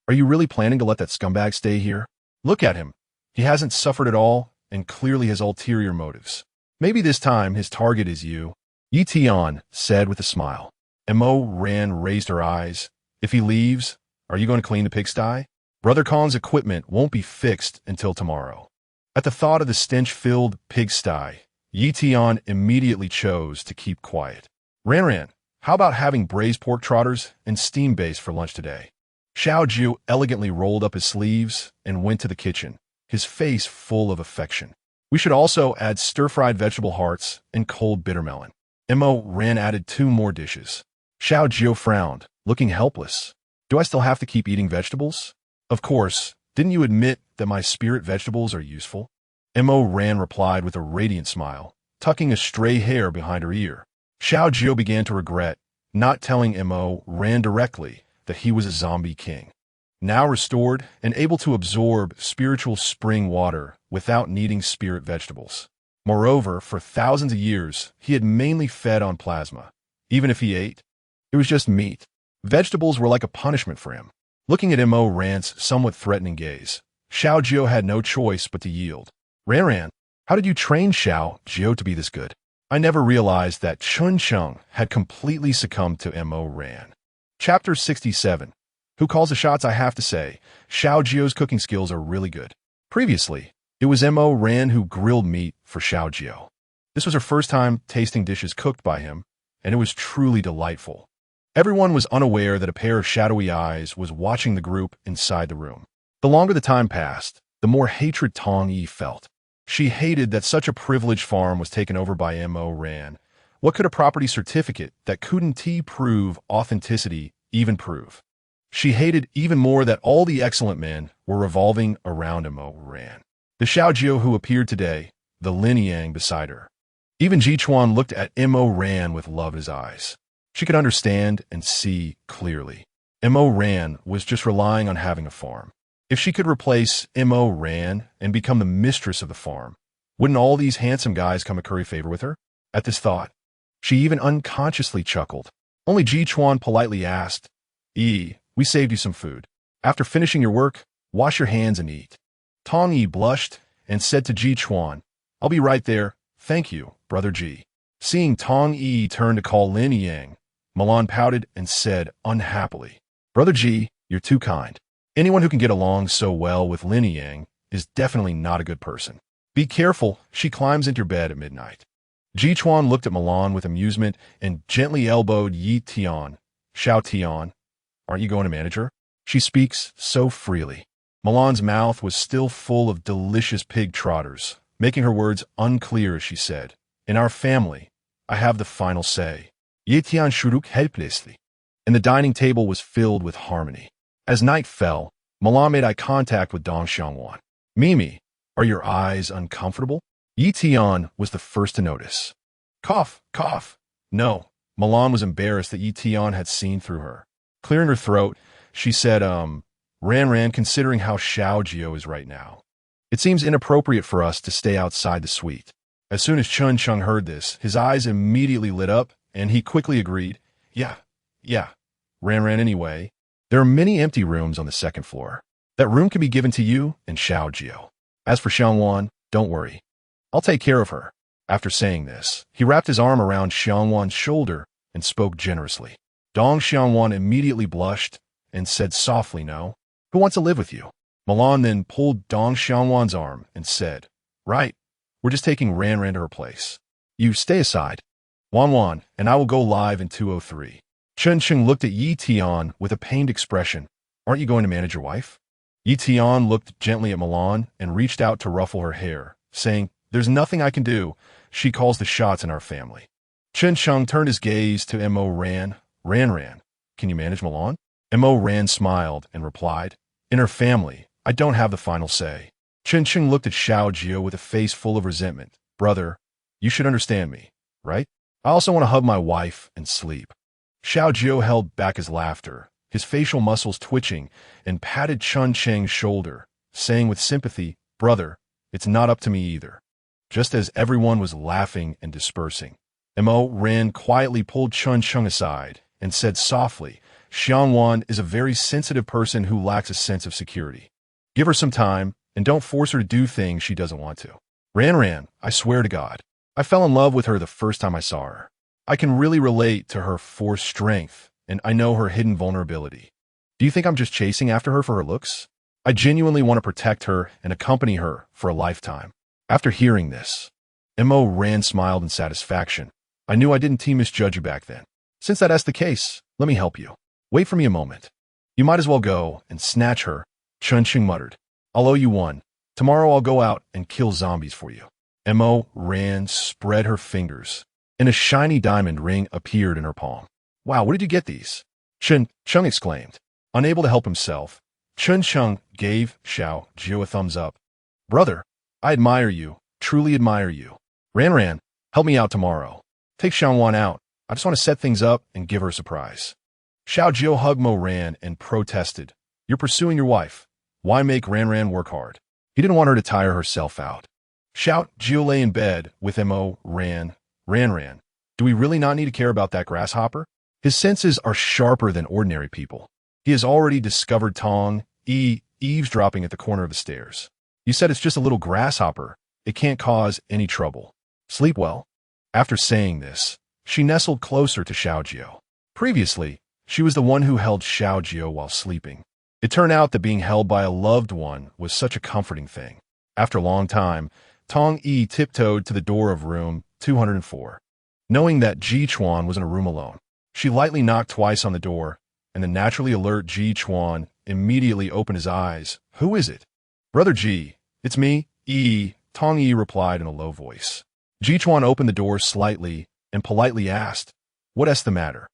are you really planning to let that scumbag stay here? Look at him. He hasn't suffered at all and clearly has ulterior motives. Maybe this time his target is you. Tian said with a smile. Ran raised her eyes. If he leaves, are you going to clean the pigsty? Brother Kong's equipment won't be fixed until tomorrow. At the thought of the stench-filled pigsty, Tian immediately chose to keep quiet. Ran, how about having braised pork trotters and steam base for lunch today? Xiao Jiu elegantly rolled up his sleeves and went to the kitchen, his face full of affection. We should also add stir-fried vegetable hearts and cold bittermelon. Ran added 2 more dishes. Xiao Jiu frowned, looking helpless. Do I still have to keep eating vegetables? Of course. Didn't you admit that my spirit vegetables are useful? Ran replied with a radiant smile, tucking a stray hair behind her ear. Xiao Jiu began to regret not telling Mo ran directly that he was a zombie king, now restored and able to absorb spiritual spring water without needing spirit vegetables. Moreover, for thousands of years, he had mainly fed on plasma. Even if he ate, it was just meat. Vegetables were like a punishment for him. Looking at Mo Ran's somewhat threatening gaze, Xiao Jiu had no choice but to yield. Ran, how did you train Xiao Jiu to be this good? I never realized that Chun Chung had completely succumbed to Mo Ran. Chapter 67. Who calls the shots? I have to say, Xiao Jiu's cooking skills are really good. Previously, it was Mo Ran who grilled meat for Xiao Jiu. This was her first time tasting dishes cooked by him, and it was truly delightful. Everyone was unaware that a pair of shadowy eyes was watching the group inside the room. The longer the time passed, the more hatred Tong Yi felt. She hated that such a privileged farm was taken over by Mo Ran. What could a property certificate that couldn't prove authenticity even prove? She hated even more that all the excellent men were revolving around Mo Ran. The Xiao Jiu who appeared today, the Lin Yang beside her. Even Ji Chuan looked at Mo Ran with love in his eyes. She could understand and see clearly. Mo Ran was just relying on having a farm. If she could replace Mo Ran and become the mistress of the farm, wouldn't all these handsome guys come to curry favor with her? At this thought, she even unconsciously chuckled. Only Ji Chuan politely asked, we saved you some food. After finishing your work, wash your hands and eat. Tong Yi blushed and said to Ji Chuan, I'll be right there. Thank you, Brother Ji. Seeing Tong Yi turn to call Lin Yang, Milan pouted and said unhappily, Brother Ji, you're too kind. Anyone who can get along so well with Lin Yang is definitely not a good person. Be careful, she climbs into your bed at midnight. Ji Chuan looked at Milan with amusement and gently elbowed Yi Tian. Xiao Tian, aren't you going to manage her? She speaks so freely. Milan's mouth was still full of delicious pig trotters, making her words unclear as she said, In our family, I have the final say. Yi Tian shuruk helplessly, and the dining table was filled with harmony. As night fell, Milan made eye contact with Dong Xiangwan. Mimi, are your eyes uncomfortable? Yi Tian was the first to notice. Cough, cough. No, Milan was embarrassed that Yi Tian had seen through her. Clearing her throat, she said, Ran, considering how Xiao Jiu is right now, it seems inappropriate for us to stay outside the suite. As soon as Chun Chung heard this, his eyes immediately lit up, and he quickly agreed, Yeah, Ran anyway. There are many empty rooms on the second floor. That room can be given to you and Xiao Jiu. As for Xiangwan, don't worry. I'll take care of her. After saying this, he wrapped his arm around Xiangwan's shoulder and spoke generously. Dong Xiangwan immediately blushed and said softly, No. Who wants to live with you? Milan then pulled Dong Xiangwan's arm and said, Right, we're just taking Ran to her place. You stay aside. Wan, and I will go live in 203. Chun Chung looked at Yi Tian with a pained expression. Aren't you going to manage your wife? Yi Tian looked gently at Milan and reached out to ruffle her hair, saying, There's nothing I can do. She calls the shots in our family. Chun Chung turned his gaze to Mo Ran. Ran, can you manage Milan? Mo Ran smiled and replied, In her family, I don't have the final say. Chun Chung looked at Xiao Jiu with a face full of resentment. Brother, you should understand me, right? I also want to hug my wife and sleep. Xiao Jiu held back his laughter, his facial muscles twitching, and patted Chun Cheng's shoulder, saying with sympathy, Brother, it's not up to me either. Just as everyone was laughing and dispersing, Mo Ran quietly pulled Chun Chung aside and said softly, Xiangwan is a very sensitive person who lacks a sense of security. Give her some time, and don't force her to do things she doesn't want to. Ran, I swear to God, I fell in love with her the first time I saw her. I can really relate to her forced strength, and I know her hidden vulnerability. Do you think I'm just chasing after her for her looks? I genuinely want to protect her and accompany her for a lifetime. After hearing this, Mo Ran smiled in satisfaction. I knew I didn't misjudge you back then. Since that's the case, let me help you. Wait for me a moment. You might as well go and snatch her, Chun Chung muttered. I'll owe you one. Tomorrow I'll go out and kill zombies for you. Mo Ran spread her fingers, and a shiny diamond ring appeared in her palm. Wow, where did you get these? Chun Chung exclaimed. Unable to help himself, Chun Chung gave Xiao Jiu a thumbs up. Brother, I admire you, truly admire you. Ran, help me out tomorrow. Take Xiangwan out, I just want to set things up and give her a surprise. Xiao Jiu hugged Mo Ran and protested. You're pursuing your wife. Why make Ran work hard? He didn't want her to tire herself out. Xiao Jiu lay in bed with Mo Ran. Ran. Do we really not need to care about that grasshopper? His senses are sharper than ordinary people. He has already discovered Tong Yi eavesdropping at the corner of the stairs. You said it's just a little grasshopper. It can't cause any trouble. Sleep well. After saying this, she nestled closer to Xiao Jiu. Previously, she was the one who held Xiao Jiu while sleeping. It turned out that being held by a loved one was such a comforting thing. After a long time, Tong Yi tiptoed to the door of room 204. Knowing that Ji Chuan was in a room alone, she lightly knocked twice on the door, and the naturally alert Ji Chuan immediately opened his eyes. Who is it? Brother Ji, it's me, Yi, Tong Yi replied in a low voice. Ji Chuan opened the door slightly and politely asked, What's the matter?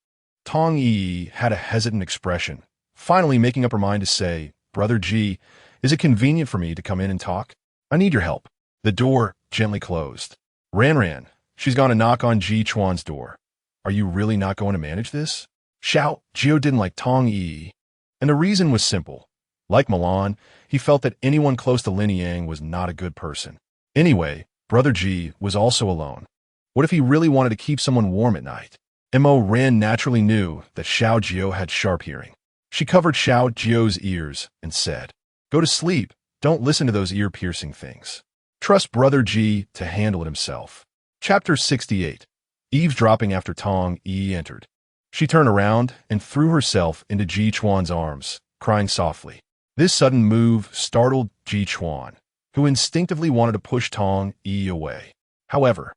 Tong Yi had a hesitant expression, finally making up her mind to say, Brother Ji, is it convenient for me to come in and talk? I need your help. The door gently closed. Ran, she's gone to knock on Ji Chuan's door. Are you really not going to manage this? Xiao Jiu didn't like Tong Yi, and the reason was simple. Like Milan, he felt that anyone close to Lin Yang was not a good person. Anyway, Brother Ji was also alone. What if he really wanted to keep someone warm at night? Mo Ran naturally knew that Xiao Jiu had sharp hearing. She covered Xiao Jiu's ears and said, Go to sleep. Don't listen to those ear-piercing things. Trust Brother Ji to handle it himself. Chapter 68. Eavesdropping after Tong Yi entered. She turned around and threw herself into Ji Chuan's arms, crying softly. This sudden move startled Ji Chuan, who instinctively wanted to push Tong Yi away. However,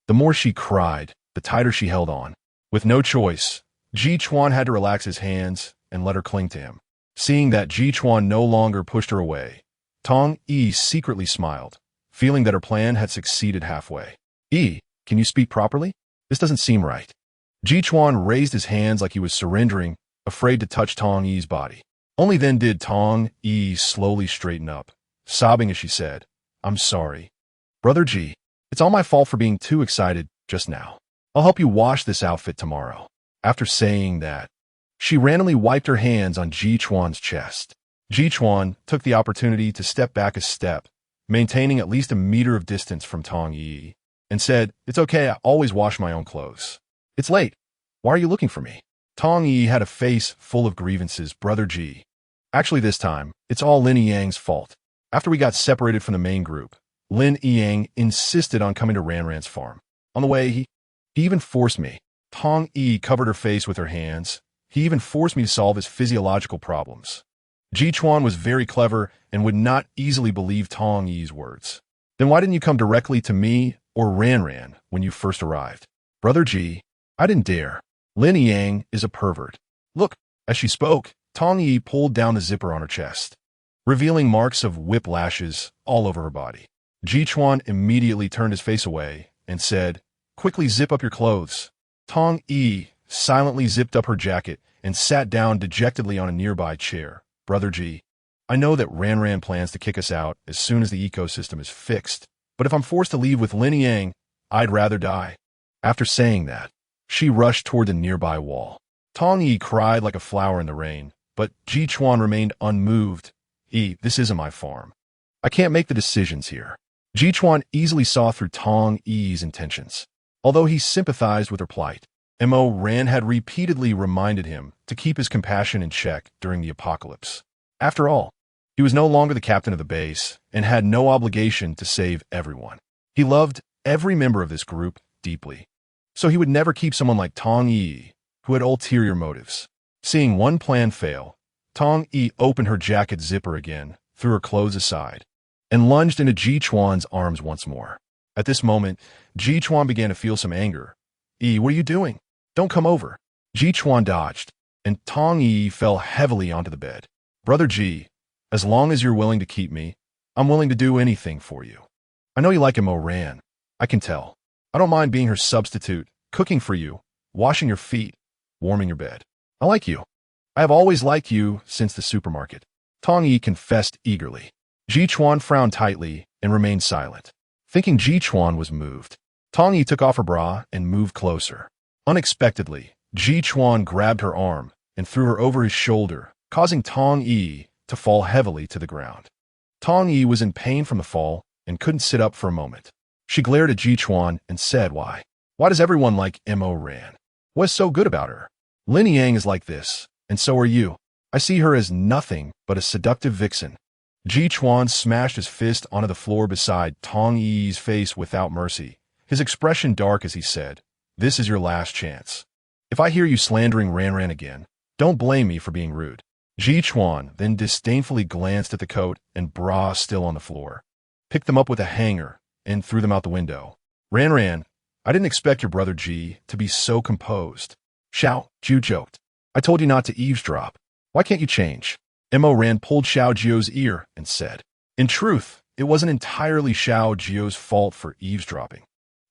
the more she cried, the tighter she held on. With no choice, Ji Chuan had to relax his hands and let her cling to him. Seeing that Ji Chuan no longer pushed her away, Tong Yi secretly smiled, feeling that her plan had succeeded halfway. Yi, can you speak properly? This doesn't seem right. Ji Chuan raised his hands like he was surrendering, afraid to touch Tong Yi's body. Only then did Tong Yi slowly straighten up, sobbing as she said, I'm sorry. Brother Ji, it's all my fault for being too excited just now. I'll help you wash this outfit tomorrow. After saying that, she randomly wiped her hands on Ji Chuan's chest. Ji Chuan took the opportunity to step back a step, maintaining at least a meter of distance from Tong Yi, and said, It's okay, I always wash my own clothes. It's late. Why are you looking for me? Tong Yi had a face full of grievances. Brother Ji. Actually, this time, it's all Lin Yang's fault. After we got separated from the main group, Lin Yang insisted on coming to Ran's farm. On the way, he even forced me. Tong Yi covered her face with her hands. He even forced me to solve his physiological problems. Ji Chuan was very clever and would not easily believe Tong Yi's words. Then why didn't you come directly to me or Ran when you first arrived? Brother Ji, I didn't dare. Lin Yang is a pervert. Look, as she spoke, Tong Yi pulled down the zipper on her chest, revealing marks of whiplashes all over her body. Ji Chuan immediately turned his face away and said, Quickly zip up your clothes. Tong Yi silently zipped up her jacket and sat down dejectedly on a nearby chair. Brother Ji, I know that Ran plans to kick us out as soon as the ecosystem is fixed, but if I'm forced to leave with Lin Yang, I'd rather die. After saying that, she rushed toward the nearby wall. Tong Yi cried like a flower in the rain, but Ji Chuan remained unmoved. This isn't my farm. I can't make the decisions here. Ji Chuan easily saw through Tong Yi's intentions. Although he sympathized with her plight, Mo Ran had repeatedly reminded him to keep his compassion in check during the apocalypse. After all, he was no longer the captain of the base and had no obligation to save everyone. He loved every member of this group deeply, so he would never keep someone like Tong Yi, who had ulterior motives. Seeing one plan fail, Tong Yi opened her jacket zipper again, threw her clothes aside, and lunged into Ji Chuan's arms once more. At this moment, Ji Chuan began to feel some anger. What are you doing? Don't come over. Ji Chuan dodged, and Tong Yi fell heavily onto the bed. Brother Ji, as long as you're willing to keep me, I'm willing to do anything for you. I know you like Mo Ran. I can tell. I don't mind being her substitute, cooking for you, washing your feet, warming your bed. I like you. I have always liked you since the supermarket. Tong Yi confessed eagerly. Ji Chuan frowned tightly and remained silent. Thinking Ji Chuan was moved, Tong Yi took off her bra and moved closer. Unexpectedly, Ji Chuan grabbed her arm and threw her over his shoulder, causing Tong Yi to fall heavily to the ground. Tong Yi was in pain from the fall and couldn't sit up for a moment. She glared at Ji Chuan and said, Why? Why does everyone like Mo Ran? What's so good about her? Lin Yang is like this, and so are you. I see her as nothing but a seductive vixen. Ji Chuan smashed his fist onto the floor beside Tong Yi's face without mercy, his expression dark as he said, This is your last chance. If I hear you slandering Ran again, don't blame me for being rude. Ji Chuan then disdainfully glanced at the coat and bra still on the floor, picked them up with a hanger, and threw them out the window. Ran, I didn't expect your brother Ji to be so composed. Xiao Jiu joked. I told you not to eavesdrop. Why can't you change? Mo Ran pulled Xiao Jiu's ear and said, In truth, it wasn't entirely Xiao Jiu's fault for eavesdropping.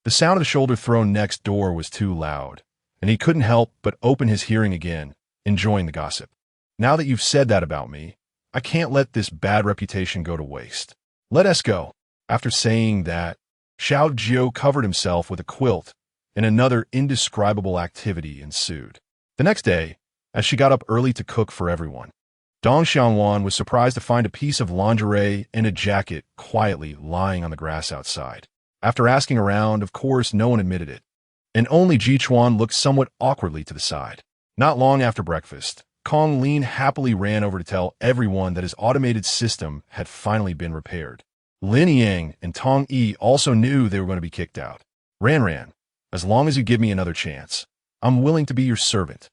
The sound of the shoulder thrown next door was too loud, and he couldn't help but open his hearing again, enjoying the gossip. Now that you've said that about me, I can't let this bad reputation go to waste. Let us go. After saying that, Xiao Jiu covered himself with a quilt, and another indescribable activity ensued. The next day, as she got up early to cook for everyone, Dong Xiangwan was surprised to find a piece of lingerie and a jacket quietly lying on the grass outside. After asking around, of course, no one admitted it, and only Ji Chuan looked somewhat awkwardly to the side. Not long after breakfast, Kong Lin happily ran over to tell everyone that his automated system had finally been repaired. Lin Yang and Tong Yi also knew they were going to be kicked out. Ran, as long as you give me another chance, I'm willing to be your servant.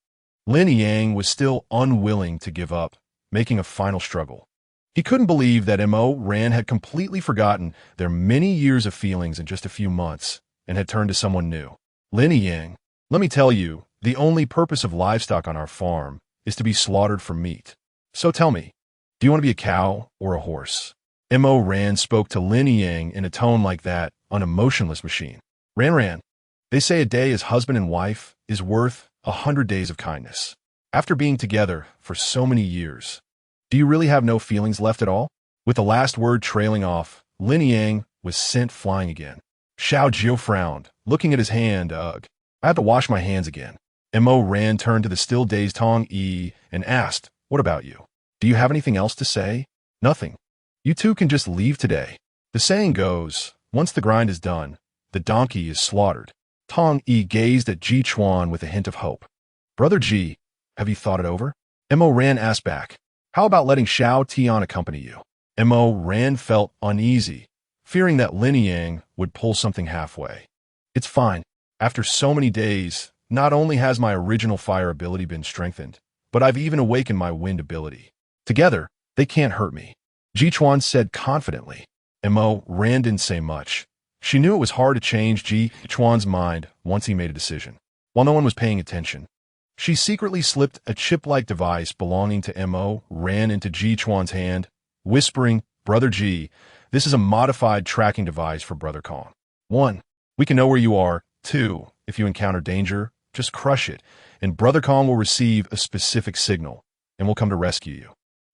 Lin Yang was still unwilling to give up, making a final struggle. He couldn't believe that Mo Ran had completely forgotten their many years of feelings in just a few months and had turned to someone new. Lin Yang, let me tell you, the only purpose of livestock on our farm is to be slaughtered for meat. So tell me, do you want to be a cow or a horse? Mo Ran spoke to Lin Yang in a tone like that on a motionless machine. Ran, they say a day as husband and wife is worth 100 days of kindness. After being together for so many years, do you really have no feelings left at all? With the last word trailing off, Lin Yang was sent flying again. Xiao Jiu frowned, looking at his hand. Ugh, I have to wash my hands again. Mo Ran turned to the still dazed Tong Yi and asked, What about you? Do you have anything else to say? Nothing. You two can just leave today. The saying goes, once the grind is done, the donkey is slaughtered. Tong Yi gazed at Ji Chuan with a hint of hope. Brother Ji, have you thought it over? Mo Ran asked back, How about letting Xiao Tian accompany you? Mo Ran felt uneasy, fearing that Lin Yang would pull something halfway. It's fine. After so many days, not only has my original fire ability been strengthened, but I've even awakened my wind ability. Together, they can't hurt me. Ji Chuan said confidently. Mo Ran didn't say much. She knew it was hard to change Ji Chuan's mind once he made a decision. While no one was paying attention, she secretly slipped a chip-like device belonging to Mo Ran into Ji Chuan's hand, whispering, Brother Ji, this is a modified tracking device for Brother Kong. 1. We can know where you are. 2. If you encounter danger, just crush it, and Brother Kong will receive a specific signal, and will come to rescue you.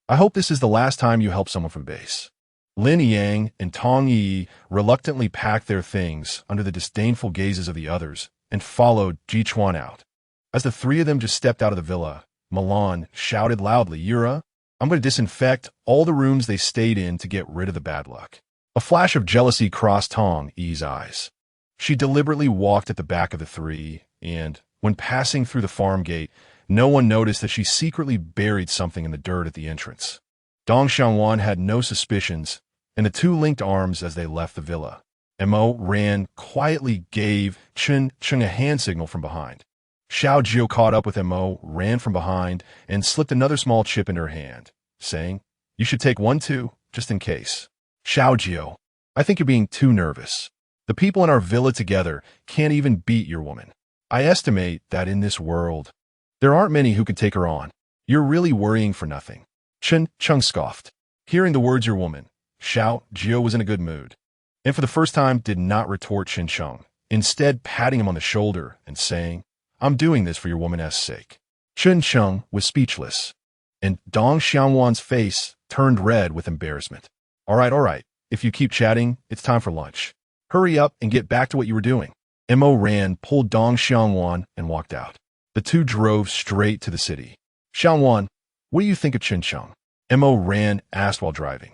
I hope this is the last time you help someone from base. Lin Yang and Tong Yi reluctantly packed their things under the disdainful gazes of the others and followed Ji Chuan out. As the three of them just stepped out of the villa, Milan shouted loudly, Yura, I'm going to disinfect all the rooms they stayed in to get rid of the bad luck. A flash of jealousy crossed Tong Yi's eyes. She deliberately walked at the back of the three, and, when passing through the farm gate, no one noticed that she secretly buried something in the dirt at the entrance. Dong Xiangwan had no suspicions, and the two linked arms as they left the villa. Mo Ran quietly gave Chun a hand signal from behind. Xiao Jiu caught up with Mo Ran from behind and slipped another small chip in her hand, saying, You should take one too, just in case. Xiao Jiu, I think you're being too nervous. The people in our villa together can't even beat your woman. I estimate that in this world, there aren't many who could take her on. You're really worrying for nothing. Chung scoffed. Hearing the words your woman, Xiao Jiu was in a good mood, and for the first time did not retort Chung, instead patting him on the shoulder and saying, I'm doing this for your woman's sake. Chung was speechless, and Dong Xiangwan's face turned red with embarrassment. All right, if you keep chatting, it's time for lunch. Hurry up and get back to what you were doing. Mo ran, pulled Dong Xiangwan, and walked out. The two drove straight to the city. Xiangwan, what do you think of Chincheng? Mo ran, asked while driving.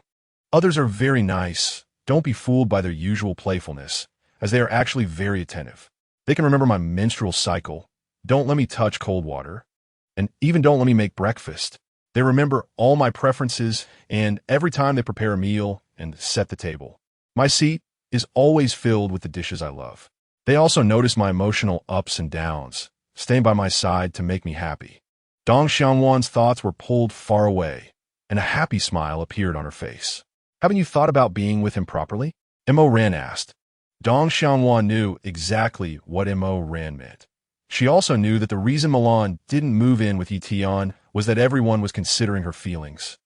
Others are very nice. Don't be fooled by their usual playfulness, as they are actually very attentive. They can remember my menstrual cycle, don't let me touch cold water, and even don't let me make breakfast. They remember all my preferences, and every time they prepare a meal and set the table. My seat is always filled with the dishes I love. They also notice my emotional ups and downs, staying by my side to make me happy. Dong Xiangwan's thoughts were pulled far away, and a happy smile appeared on her face. Haven't you thought about being with him properly? Mo Ran asked. Dong Xiangwan knew exactly what Mo Ran meant. She also knew that the reason Milan didn't move in with Etienne was that everyone was considering her feelings,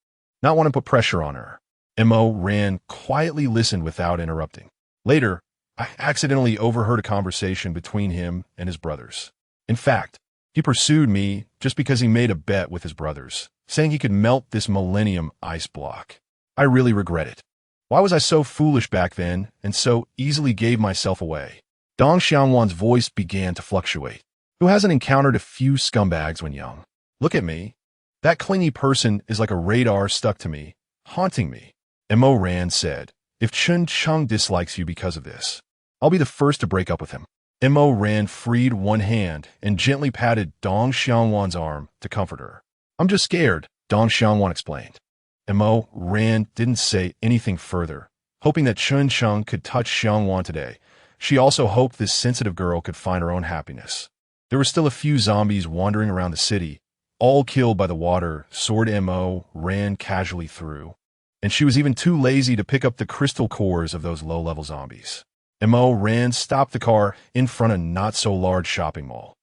not wanting to put pressure on her. Mo Ran quietly listened without interrupting. Later, I accidentally overheard a conversation between him and his brothers. In fact, he pursued me just because he made a bet with his brothers, saying he could melt this millennium ice block. I really regret it. Why was I so foolish back then and so easily gave myself away? Dong Xiangwan's voice began to fluctuate. Who hasn't encountered a few scumbags when young? Look at me. That clingy person is like a radar stuck to me, haunting me. Mo Ran said, if Chun Chung dislikes you because of this, I'll be the first to break up with him. Mo Ran freed one hand and gently patted Dong Xiangwan's arm to comfort her. I'm just scared, Dong Xiangwan explained. Mo Ran didn't say anything further, hoping that Chun Chung could touch Xiangwan today. She also hoped this sensitive girl could find her own happiness. There were still a few zombies wandering around the city, all killed by the water Sword Mo ran casually through, and she was even too lazy to pick up the crystal cores of those low-level zombies. Mo Ran stopped the car in front of a not-so-large shopping mall,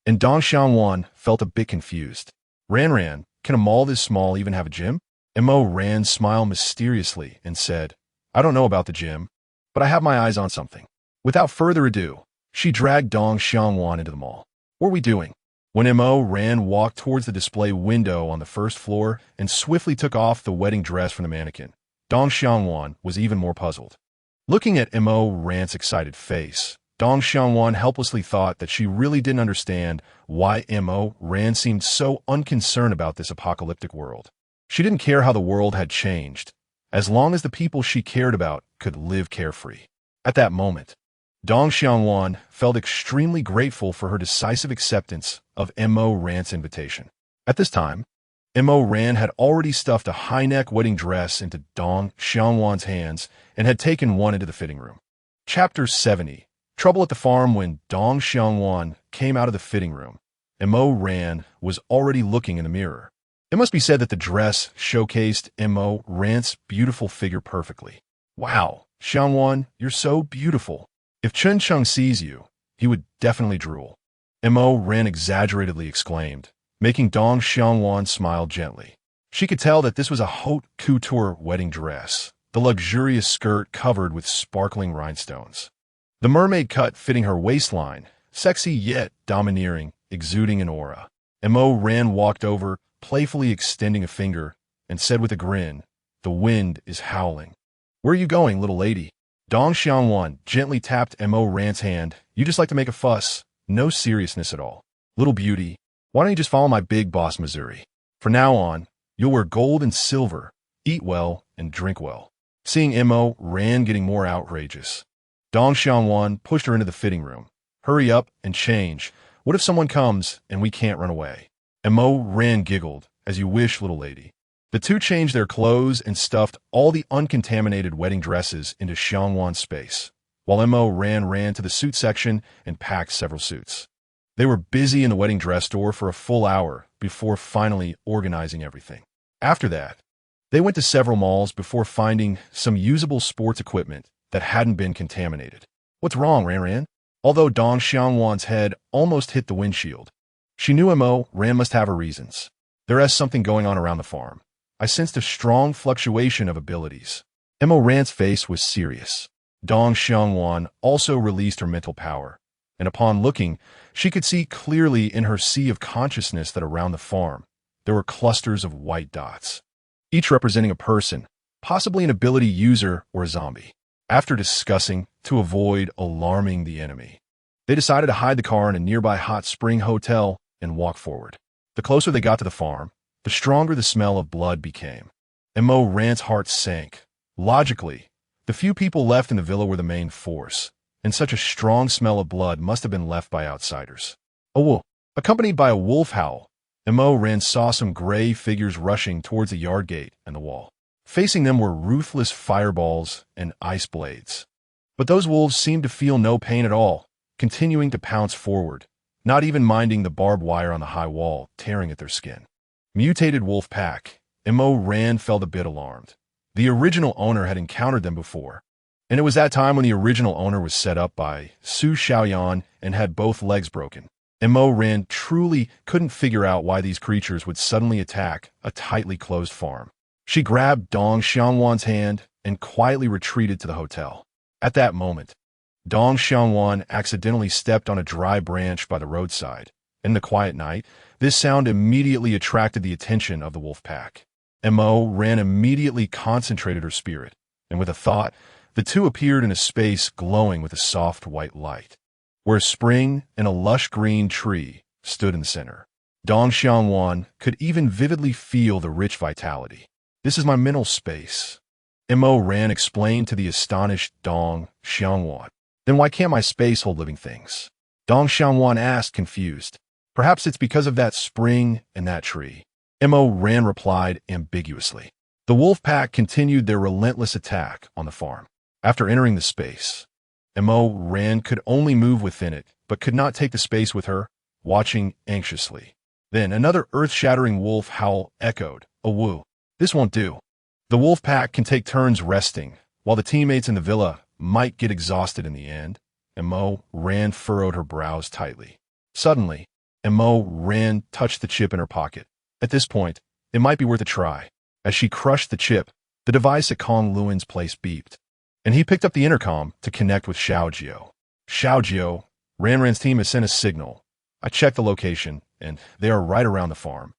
and Dong Xiangwan felt a bit confused. Ran, can a mall this small even have a gym? Mo Ran smiled mysteriously and said, I don't know about the gym, but I have my eyes on something. Without further ado, she dragged Dong Xiangwan into the mall. What are we doing? When Mo Ran walked towards the display window on the first floor and swiftly took off the wedding dress from the mannequin, Dong Xiangwan was even more puzzled. Looking at Mo Ran's excited face, Dong Xiangwan helplessly thought that she really didn't understand why Mo Ran seemed so unconcerned about this apocalyptic world. She didn't care how the world had changed, as long as the people she cared about could live carefree. At that moment, Dong Xiangwan felt extremely grateful for her decisive acceptance of Mo Ran's invitation. At this time, Mo Ran had already stuffed a high-neck wedding dress into Dong Xiangwan's hands and had taken one into the fitting room. Chapter 70. Trouble at the farm. When Dong Xiangwan came out of the fitting room, Mo Ran was already looking in the mirror. It must be said that the dress showcased Mo Ran's beautiful figure perfectly. Wow, Xiangwan, you're so beautiful. If Chun Chung sees you, he would definitely drool. Mo Ran exaggeratedly exclaimed, making Dong Xiangwan smile gently. She could tell that this was a haute couture wedding dress, the luxurious skirt covered with sparkling rhinestones. The mermaid cut fitting her waistline, sexy yet domineering, exuding an aura. Mo Ran walked over, playfully extending a finger, and said with a grin, the wind is howling. Where are you going, little lady? Dong Xiangwan gently tapped Mo Ran's hand. You just like to make a fuss. No seriousness at all. Little beauty, why don't you just follow my big boss Missouri? From now on, you'll wear gold and silver, eat well, and drink well. Seeing Mo Ran getting more outrageous, Dong Xiangwan pushed her into the fitting room. Hurry up and change. What if someone comes and we can't run away? Mo Ran giggled. As you wish, little lady. The two changed their clothes and stuffed all the uncontaminated wedding dresses into Xiangwan's space, while Mo ran to the suit section and packed several suits. They were busy in the wedding dress store for a full hour before finally organizing everything. After that, they went to several malls before finding some usable sports equipment that hadn't been contaminated. What's wrong, Ran? Although Dong Xiangwan's head almost hit the windshield, she knew Mo Ran must have her reasons. There is something going on around the farm. I sensed a strong fluctuation of abilities. Mo Ran's face was serious. Dong Xiangwan also released her mental power, and upon looking, she could see clearly in her sea of consciousness that around the farm, there were clusters of white dots, each representing a person, possibly an ability user or a zombie. After discussing to avoid alarming the enemy, They decided to hide the car in a nearby hot spring hotel and walk forward. The closer they got to the farm, the stronger the smell of blood became. Mo Ran's heart sank. Logically, the few people left in the villa were the main force, and such a strong smell of blood must have been left by outsiders. Accompanied by a wolf howl, Mo Ran saw some gray figures rushing towards the yard gate and the wall. Facing them were ruthless fireballs and ice blades. But those wolves seemed to feel no pain at all, continuing to pounce forward, not even minding the barbed wire on the high wall tearing at their skin. Mutated wolf pack. Mo Ran felt a bit alarmed. The original owner had encountered them before, and it was that time when the original owner was set up by Su Xiaoyan and had both legs broken. Mo Ran truly couldn't figure out why these creatures would suddenly attack a tightly closed farm. She grabbed Dong Xiangwan's hand and quietly retreated to the hotel. At that moment, Dong Xiangwan accidentally stepped on a dry branch by the roadside. In the quiet night, this sound immediately attracted the attention of the wolf pack. Mo Ran immediately concentrated her spirit, and with a thought, the two appeared in a space glowing with a soft white light, where a spring and a lush green tree stood in the center. Dong Xiangwan could even vividly feel the rich vitality. "This is my mental space," Mo Ran explained to the astonished Dong Xiangwan. "Then why can't my space hold living things?" Dong Xiangwan asked, confused. "Perhaps it's because of that spring and that tree," Mo Ran replied ambiguously. The wolf pack continued their relentless attack on the farm. After entering the space, Mo Ran could only move within it, but could not take the space with her, watching anxiously. Then another earth-shattering wolf howl echoed. "Oh, woo. This won't do." The wolf pack can take turns resting, while the teammates in the villa might get exhausted in the end. Mo Ran furrowed her brows tightly. Suddenly, Mo Ran touched the chip in her pocket. At this point, it might be worth a try. As she crushed the chip, the device at Kong Luan's place beeped, and he picked up the intercom to connect with Xiao Jiu. "Xiao Jiu, Ran's team has sent a signal. I checked the location, and they are right around the farm.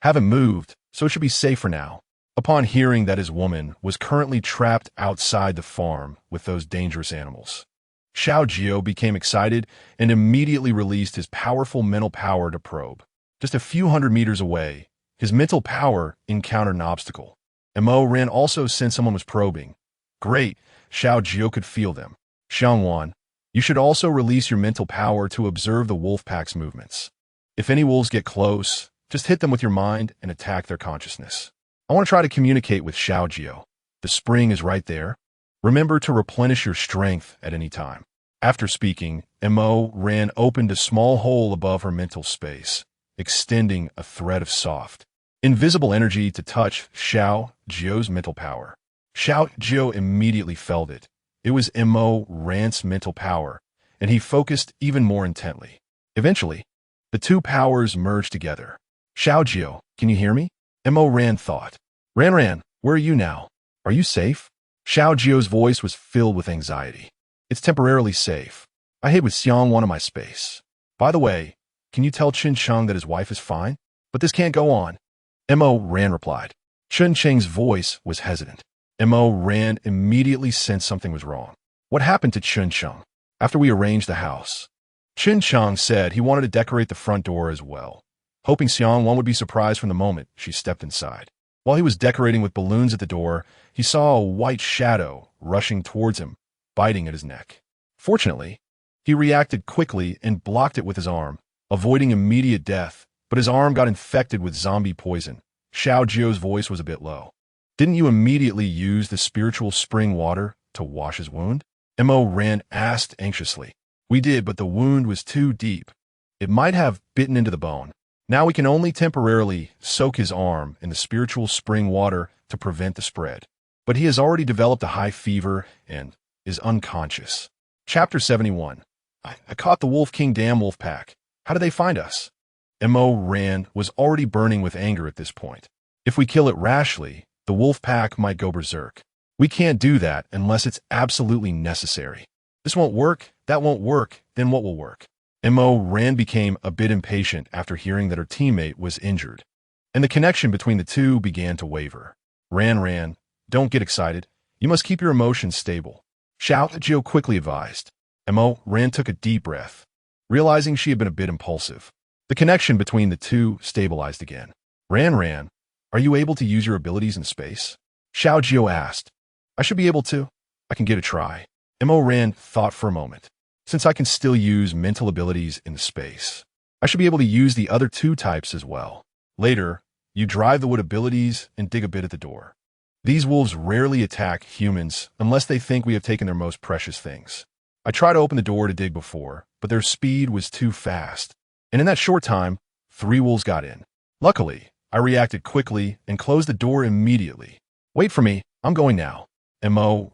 Haven't moved, so it should be safe for now." Upon hearing that his woman was currently trapped outside the farm with those dangerous animals, Xiao Jiu became excited and immediately released his powerful mental power to probe. Just a few hundred meters away, his mental power encountered an obstacle. Mo Ran also sensed someone was probing. Great, Xiao Jiu could feel them. "Xiangwan, you should also release your mental power to observe the wolf pack's movements. If any wolves get close, just hit them with your mind and attack their consciousness. I want to try to communicate with Xiao Jiu. The spring is right there. Remember to replenish your strength at any time." After speaking, Mo Ran opened a small hole above her mental space, extending a thread of soft, invisible energy to touch Xiao Jiu's mental power. Xiao Jiu immediately felt it. It was Mo Ran's mental power, and he focused even more intently. Eventually, the two powers merged together. "Xiao Jiu, can you hear me?" Mo Ran thought. Ran, where are you now? Are you safe?" Xiao Jiu's voice was filled with anxiety. "It's temporarily safe. I hid with Xiangwan in my space. By the way, can you tell Chen Cheng that his wife is fine? But this can't go on." Mo Ran replied. Chen Cheng's voice was hesitant. Mo Ran immediately sensed something was wrong. "What happened to Chen Cheng?" "After we arranged the house, Chen Cheng said he wanted to decorate the front door as well, hoping Xiangwan would be surprised from the moment she stepped inside. While he was decorating with balloons at the door, he saw a white shadow rushing towards him, biting at his neck. Fortunately, he reacted quickly and blocked it with his arm, avoiding immediate death, but his arm got infected with zombie poison." Xiao Jiu's voice was a bit low. "Didn't you immediately use the spiritual spring water to wash his wound?" Mo Ran asked anxiously. "We did, but the wound was too deep. It might have bitten into the bone. Now we can only temporarily soak his arm in the spiritual spring water to prevent the spread. But he has already developed a high fever and is unconscious." Chapter 71. I caught the Wolf King Dam Wolf Pack. How did they find us? Mo Ran was already burning with anger at this point. If we kill it rashly, the wolf pack might go berserk. We can't do that unless it's absolutely necessary. This won't work, that won't work, then what will work? Mo Ran became a bit impatient after hearing that her teammate was injured, and the connection between the two began to waver. Ran, don't get excited. You must keep your emotions stable," Xiao Jiu quickly advised. Mo Ran took a deep breath. realizing she had been a bit impulsive. The connection between the two stabilized again. Ran, are you able to use your abilities in space? Xiao Jiu asked. I should be able to. I can give it a try. Ran thought for a moment. Since I can still use mental abilities in space, I should be able to use the other two types as well. Later, you drive the wood abilities and dig a bit at the door. These wolves rarely attack humans unless they think we have taken their most precious things. I tried to open the door to dig before, but their speed was too fast. And in that short time, 3 wolves got in. Luckily, I reacted quickly and closed the door immediately. Wait for me, I'm going now.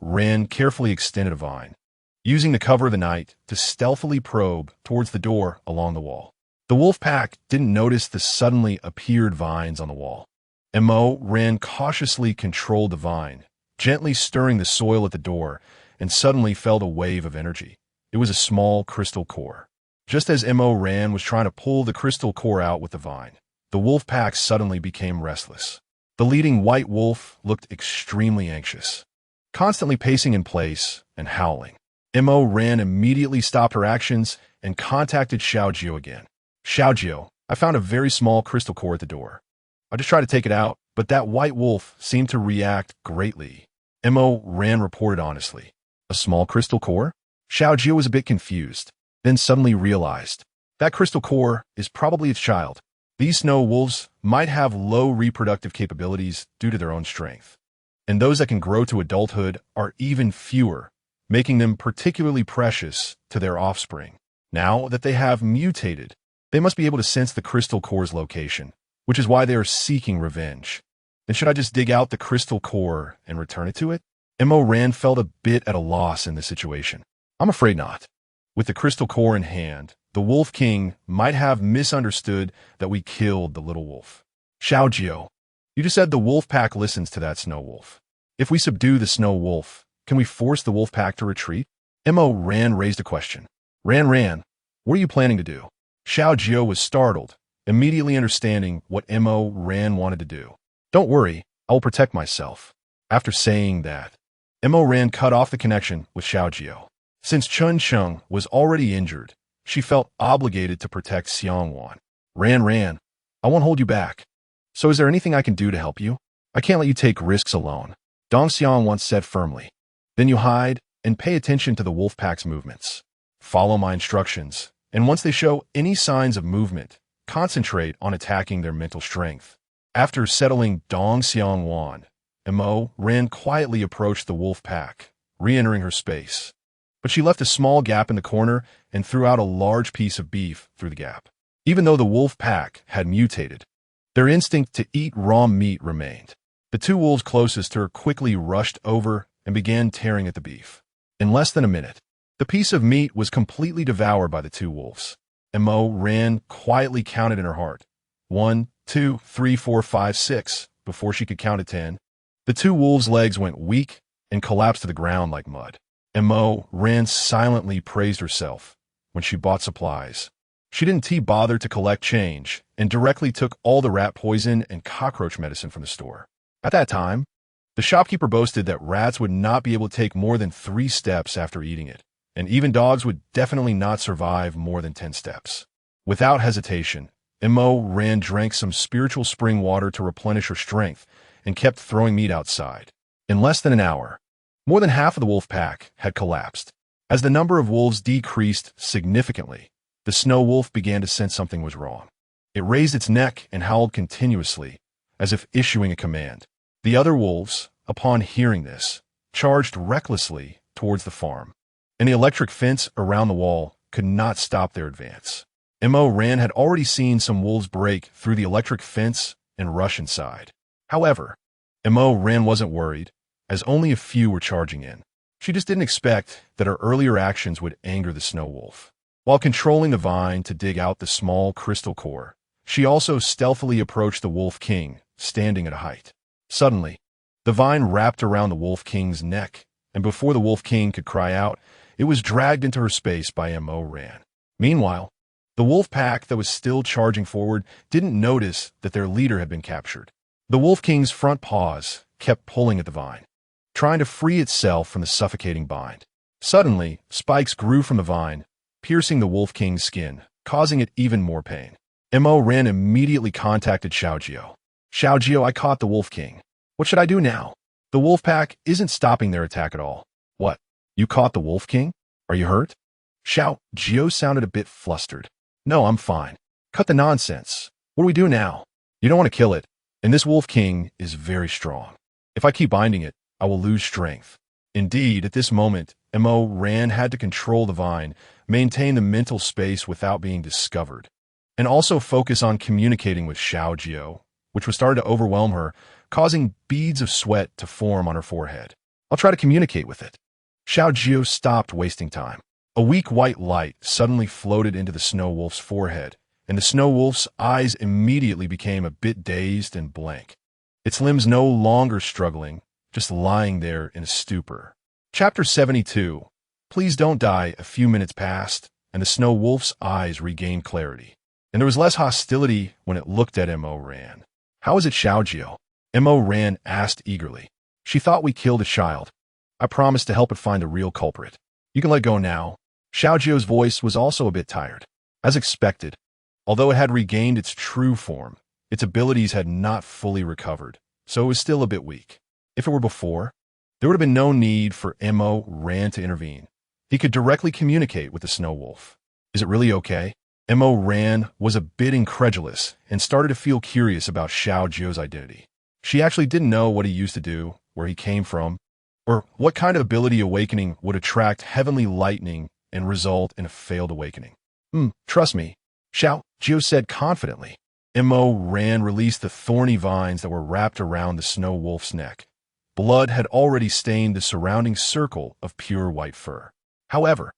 Ran carefully extended a vine, using the cover of the night to stealthily probe towards the door along the wall. The wolf pack didn't notice the suddenly appeared vines on the wall. Ran cautiously controlled the vine, gently stirring the soil at the door, and suddenly felt a wave of energy. It was a small crystal core. Just as Ran was trying to pull the crystal core out with the vine, the wolf pack suddenly became restless. The leading white wolf looked extremely anxious, constantly pacing in place and howling. Ran immediately stopped her actions and contacted Xiao Jiu again. Xiao Jiu, I found a very small crystal core at the door. I just tried to take it out, but that white wolf seemed to react greatly. Ran reported honestly. A small crystal core? Xiao Jiu was a bit confused, then suddenly realized. That crystal core is probably its child. These snow wolves might have low reproductive capabilities due to their own strength, and those that can grow to adulthood are even fewer, making them particularly precious to their offspring. Now that they have mutated, they must be able to sense the crystal core's location, which is why they are seeking revenge. Then should I just dig out the crystal core and return it to it? Ran felt a bit at a loss in this situation. I'm afraid not. With the crystal core in hand, the Wolf King might have misunderstood that we killed the little wolf. Xiao Jiu, you just said the wolf pack listens to that snow wolf. If we subdue the snow wolf, can we force the wolf pack to retreat? Ran raised a question. Ran, what are you planning to do? Xiao Jiu was startled, immediately understanding what Ran wanted to do. Don't worry, I will protect myself. After saying that, Ran cut off the connection with Xiao Jiu. Since Chun Chung was already injured, she felt obligated to protect Xiangwan. Ran, I won't hold you back. So is there anything I can do to help you? I can't let you take risks alone. Dong Xiang once said firmly. Then you hide and pay attention to the wolf pack's movements. Follow my instructions, and once they show any signs of movement, concentrate on attacking their mental strength. After settling Dong Xiangwan, Ran quietly approached the wolf pack, re-entering her space. But she left a small gap in the corner and threw out a large piece of beef through the gap. Even though the wolf pack had mutated, their instinct to eat raw meat remained. The 2 wolves closest to her quickly rushed over and began tearing at the beef. In less than a minute, the piece of meat was completely devoured by the 2 wolves. Ran quietly counted in her heart. 1, 2, 3, 4, 5, 6. Before she could count to 10, the 2 wolves' legs went weak and collapsed to the ground like mud. Ran silently praised herself when she bought supplies. She didn't bother to collect change and directly took all the rat poison and cockroach medicine from the store. At that time, the shopkeeper boasted that rats would not be able to take more than 3 steps after eating it, and even dogs would definitely not survive more than 10 steps. Without hesitation, Ran drank some spiritual spring water to replenish her strength and kept throwing meat outside. In less than an hour, more than half of the wolf pack had collapsed. As the number of wolves decreased significantly, the snow wolf began to sense something was wrong. It raised its neck and howled continuously, as if issuing a command. The other wolves, upon hearing this, charged recklessly towards the farm, and the electric fence around the wall could not stop their advance. Ran had already seen some wolves break through the electric fence and rush inside. However, Ran wasn't worried, as only a few were charging in. She just didn't expect that her earlier actions would anger the snow wolf. While controlling the vine to dig out the small crystal core, she also stealthily approached the Wolf King, standing at a height. Suddenly, the vine wrapped around the Wolf King's neck, and before the Wolf King could cry out, it was dragged into her space by Ran. Meanwhile, the wolf pack that was still charging forward didn't notice that their leader had been captured. The Wolf King's front paws kept pulling at the vine, trying to free itself from the suffocating bind. Suddenly, spikes grew from the vine, piercing the Wolf King's skin, causing it even more pain. Mo Ran immediately contacted Xiao Jiu. Xiao Jiu, I caught the Wolf King. What should I do now? The wolf pack isn't stopping their attack at all. What? You caught the Wolf King? Are you hurt? Xiao Jiu sounded a bit flustered. No, I'm fine. Cut the nonsense. What do we do now? You don't want to kill it, and this Wolf King is very strong. If I keep binding it, I will lose strength. Indeed, at this moment, Mo Ran had to control the vine, maintain the mental space without being discovered, and also focus on communicating with Xiao Jiu, which was starting to overwhelm her, causing beads of sweat to form on her forehead. I'll try to communicate with it. Xiao Jiu stopped wasting time. A weak white light suddenly floated into the snow wolf's forehead, and the snow wolf's eyes immediately became a bit dazed and blank. Its limbs no longer struggling, just lying there in a stupor. Chapter 72. Please don't die. A few minutes passed, and the snow wolf's eyes regained clarity, and there was less hostility when it looked at Mo Ran. How is it, Xiao Jiu? Mo Ran asked eagerly. She thought we killed a child. I promised to help it find the real culprit. You can let go now. Xiao Jiu's voice was also a bit tired. As expected, although it had regained its true form, its abilities had not fully recovered, so it was still a bit weak. If it were before, there would have been no need for Mo Ran to intervene. He could directly communicate with the snow wolf. Is it really okay? Mo Ran was a bit incredulous and started to feel curious about Xiao Jiu's identity. She actually didn't know what he used to do, where he came from, or what kind of ability awakening would attract heavenly lightning and result in a failed awakening. Trust me, Xiao Jiu said confidently. Mo Ran released the thorny vines that were wrapped around the snow wolf's neck. Blood had already stained the surrounding circle of pure white fur. However,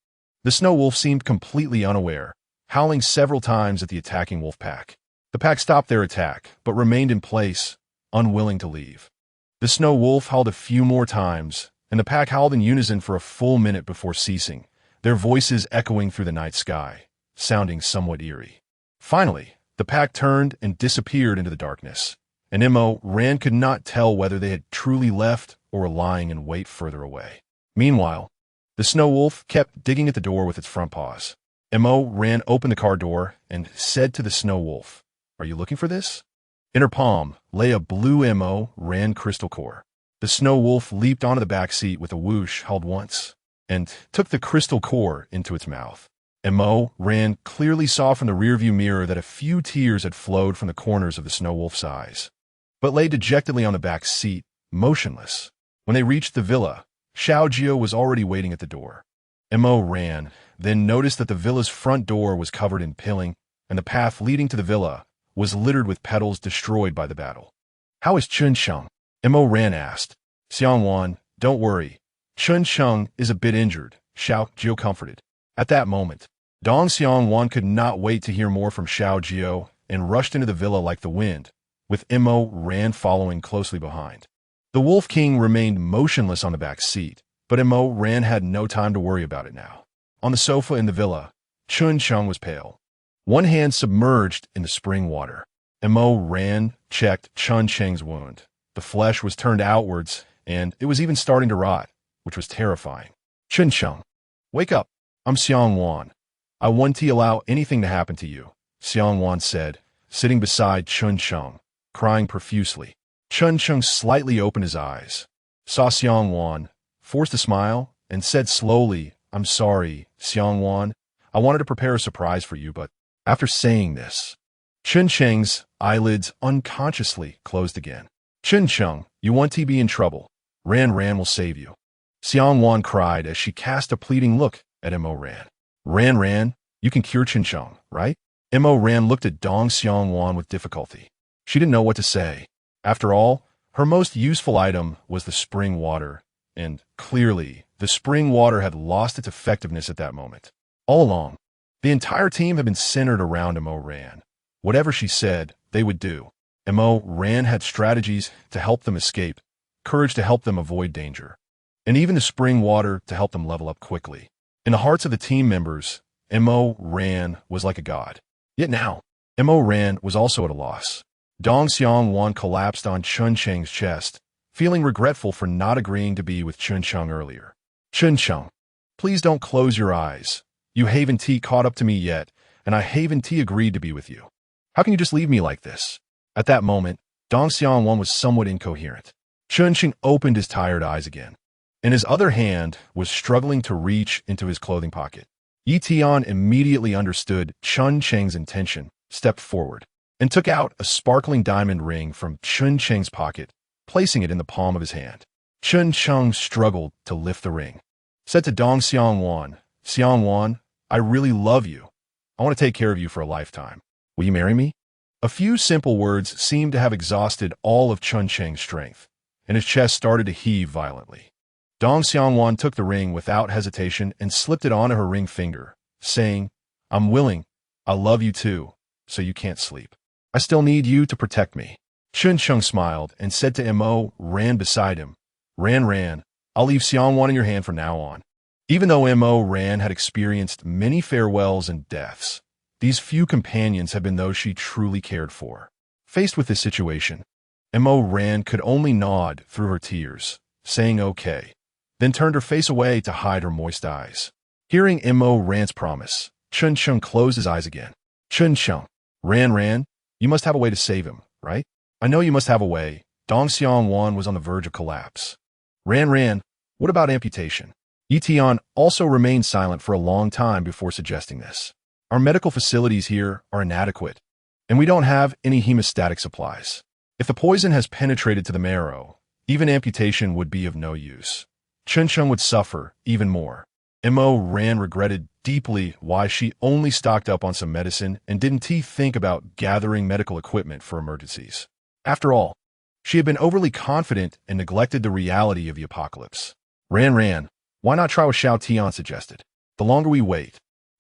the snow wolf seemed completely unaware, howling several times at the attacking wolf pack. The pack stopped their attack, but remained in place, unwilling to leave. The snow wolf howled a few more times, and the pack howled in unison for a full minute before ceasing, their voices echoing through the night sky, sounding somewhat eerie. Finally, the pack turned and disappeared into the darkness, and Mo Ran could not tell whether they had truly left or were lying in wait further away. Meanwhile, the snow wolf kept digging at the door with its front paws. Mo Ran opened the car door and said to the snow wolf, "Are you looking for this?" In her palm lay a blue Mo Ran crystal core. The snow wolf leaped onto the back seat with a whoosh, held once, and took the crystal core into its mouth. Mo Ran clearly saw from the rearview mirror that a few tears had flowed from the corners of the snow wolf's eyes, but lay dejectedly on the back seat, motionless. When they reached the villa, Xiao Jiu was already waiting at the door. Mo Ran then noticed that the villa's front door was covered in pilling, and the path leading to the villa was littered with petals destroyed by the battle. How is Chun Sheng? Mo Ran asked. Xiangwan, don't worry. Chun Sheng is a bit injured, Xiao Jiu comforted. At that moment, Dong Xiangwan could not wait to hear more from Xiao Jiu and rushed into the villa like the wind, with Mo Ran following closely behind. The Wolf King remained motionless on the back seat, but Mo Ran had no time to worry about it now. On the sofa in the villa, Chun Sheng was pale, one hand submerged in the spring water. Mo Ran checked Chun Sheng's wound. The flesh was turned outwards, and it was even starting to rot, which was terrifying. Chun Sheng, wake up. I'm Xiangwan. I won't allow anything to happen to you, Xiangwan said, sitting beside Chun Sheng, crying profusely. Chun Sheng slightly opened his eyes, saw Xiangwan, forced a smile, and said slowly, I'm sorry, Xiangwan. I wanted to prepare a surprise for you, but after saying this, Chun Sheng's eyelids unconsciously closed again. Chun Sheng, you want to be in trouble. Ran will save you. Xiangwan cried as she cast a pleading look at Mo Ran. Ran, you can cure Chun Sheng, right? Mo Ran looked at Dong Xiangwan with difficulty. She didn't know what to say. After all, her most useful item was the spring water, and clearly, the spring water had lost its effectiveness at that moment. All along, the entire team had been centered around Mo Ran. Whatever she said, they would do. Mo Ran had strategies to help them escape, courage to help them avoid danger, and even the spring water to help them level up quickly. In the hearts of the team members, Mo Ran was like a god. Yet now, Mo Ran was also at a loss. Dong Xiangwan collapsed on Chun Sheng's chest, feeling regretful for not agreeing to be with Chun Sheng earlier. Chun Sheng, please don't close your eyes. You haven't caught up to me yet, and I haven't agreed to be with you. How can you just leave me like this? At that moment, Dong Xiangwan was somewhat incoherent. Chun Cheng opened his tired eyes again, and his other hand was struggling to reach into his clothing pocket. Yi Tian immediately understood Chun Cheng's intention, stepped forward, and took out a sparkling diamond ring from Chun Cheng's pocket, placing it in the palm of his hand. Chun Cheng struggled to lift the ring. Said to Dong Xiangwan, "Xiangwan, I really love you. I want to take care of you for a lifetime. Will you marry me?" A few simple words seemed to have exhausted all of Chun Cheng's strength, and his chest started to heave violently. Dong Xiangwan took the ring without hesitation and slipped it onto her ring finger, saying, "I'm willing. I love you too, so you can't sleep. I still need you to protect me." Chun Cheng smiled and said to Mo Ran beside him, Ran, I'll leave Xiangwan in your hand from now on." Even though Mo Ran had experienced many farewells and deaths, these few companions had been those she truly cared for. Faced with this situation, Mo Ran could only nod through her tears, saying okay, then turned her face away to hide her moist eyes. Hearing Mo Ran's promise, Chun Cheng closed his eyes again. Chun Cheng, Ran, you must have a way to save him, right? I know you must have a way. Dong Xiangwan was on the verge of collapse. Ran, what about amputation? Yi Tian also remained silent for a long time before suggesting this. Our medical facilities here are inadequate, and we don't have any hemostatic supplies. If the poison has penetrated to the marrow, even amputation would be of no use. Chun Cheng would suffer even more. Mo Ran regretted deeply why she only stocked up on some medicine and didn't think about gathering medical equipment for emergencies. After all, she had been overly confident and neglected the reality of the apocalypse. Ran, why not try what Xiao Tian suggested? The longer we wait,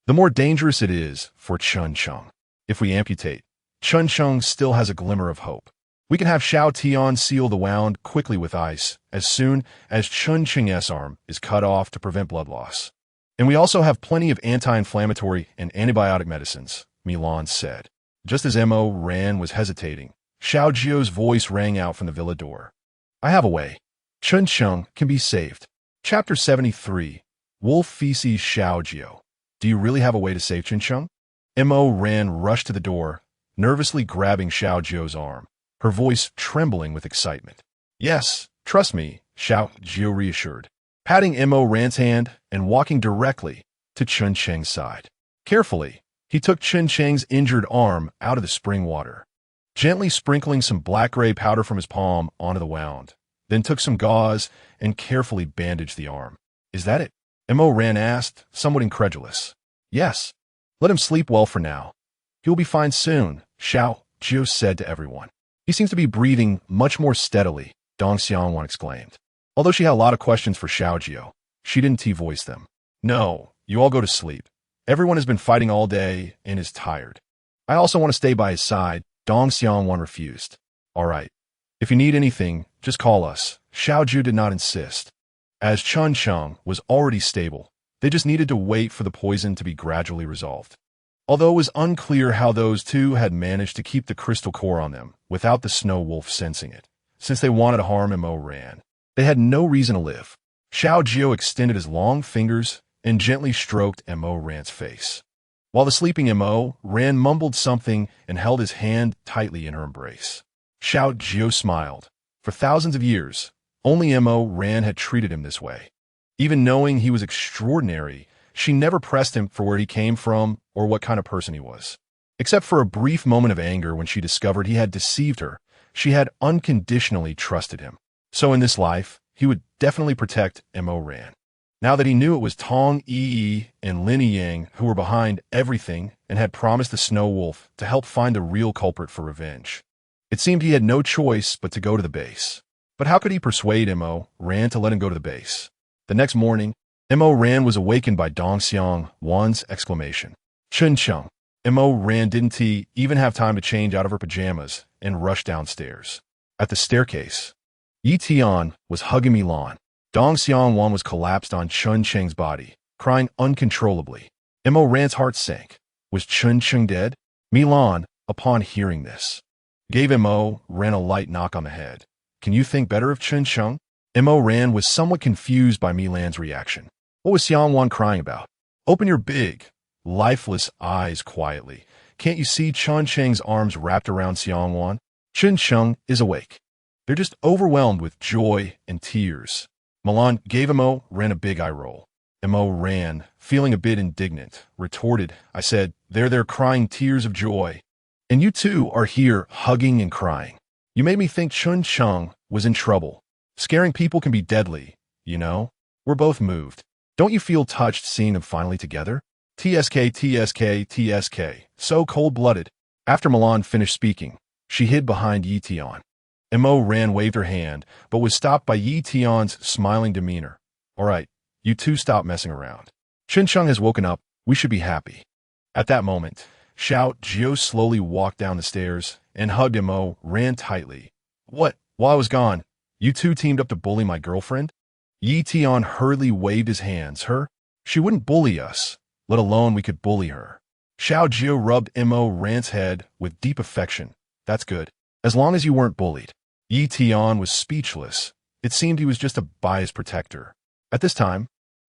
the more dangerous it is for Chun Cheng. If we amputate, Chun Cheng still has a glimmer of hope. We can have Xiao Tian seal the wound quickly with ice as soon as Chun Cheng's arm is cut off to prevent blood loss. And we also have plenty of anti-inflammatory and antibiotic medicines, Milan said. Just as Mo Ran was hesitating, Xiao Jiu's voice rang out from the villa door. I have a way. Chun Cheng can be saved. Chapter 73. Wolf Feces Xiao Jiu. Do you really have a way to save Chun Cheng? Mo Ran rushed to the door, nervously grabbing Xiao Jiu's arm, her voice trembling with excitement. Yes, trust me, Xiao Jiu reassured, patting Mo Ran's hand and walking directly to Chun Cheng's side. Carefully, he took Chun Cheng's injured arm out of the spring water, gently sprinkling some black-gray powder from his palm onto the wound, then took some gauze and carefully bandaged the arm. Is that it? Mo Ran asked, somewhat incredulous. Yes. Let him sleep well for now. He'll be fine soon, Xiao Jiu said to everyone. He seems to be breathing much more steadily, Dong Xiangwan exclaimed. Although she had a lot of questions for Xiao Jiu, she didn't voice them. No, you all go to sleep. Everyone has been fighting all day and is tired. I also want to stay by his side, Dong Xiangwan refused. All right. If you need anything, just call us. Xiao Jiu did not insist. As Chun Cheng was already stable, they just needed to wait for the poison to be gradually resolved. Although it was unclear how those two had managed to keep the crystal core on them without the snow wolf sensing it, since they wanted to harm Mo Ran, they had no reason to live. Xiao Jiu extended his long fingers and gently stroked Mo Ran's face. While the sleeping Mo Ran mumbled something and held his hand tightly in her embrace. Xiao Jiu smiled. For thousands of years, only Mo Ran had treated him this way. Even knowing he was extraordinary, she never pressed him for where he came from or what kind of person he was. Except for a brief moment of anger when she discovered he had deceived her, she had unconditionally trusted him. So in this life, he would definitely protect Mo Ran. Now that he knew it was Tong Yi and Lin Yang who were behind everything and had promised the Snow Wolf to help find the real culprit for revenge, it seemed he had no choice but to go to the base. But how could he persuade Mo Ran to let him go to the base? The next morning, Mo Ran was awakened by Dong Xiangwan's exclamation. Chun Cheng. Mo Ran didn't even have time to change out of her pajamas and rush downstairs. At the staircase, Yi Tian was hugging Milan. Dong Xiangwan was collapsed on Chun Cheng's body, crying uncontrollably. Mo Ran's heart sank. Was Chun Cheng dead? Milan, upon hearing this, gave Mo Ran a light knock on the head. Can you think better of Chun Cheng? Mo Ran was somewhat confused by Milan's reaction. What was Xiangwan crying about? Open your big, lifeless eyes quietly. Can't you see Chun Cheng's arms wrapped around Xiangwan? Chun Cheng is awake. They're just overwhelmed with joy and tears. Milan gave Mo ran a big eye roll. Mo ran, feeling a bit indignant, retorted, I said, they're crying tears of joy. And you two are here hugging and crying. You made me think Chun Cheng was in trouble. Scaring people can be deadly, you know? We're both moved. Don't you feel touched seeing them finally together? TSK, TSK, TSK. So cold-blooded. After Milan finished speaking, she hid behind Yi Tian. Mo ran waved her hand, but was stopped by Yi Tian's smiling demeanor. All right, you two stop messing around. Chun Cheng has woken up. We should be happy. At that moment, Xiao Jiu slowly walked down the stairs and hugged Mo ran tightly. What? While I was gone, you two teamed up to bully my girlfriend? Yi Tian hurriedly waved his hands. She wouldn't bully us, let alone we could bully her. Xiao Jiu rubbed Mo Ran's head with deep affection. That's good. As long as you weren't bullied. Yi Tian was speechless. It seemed he was just a biased protector. At this time,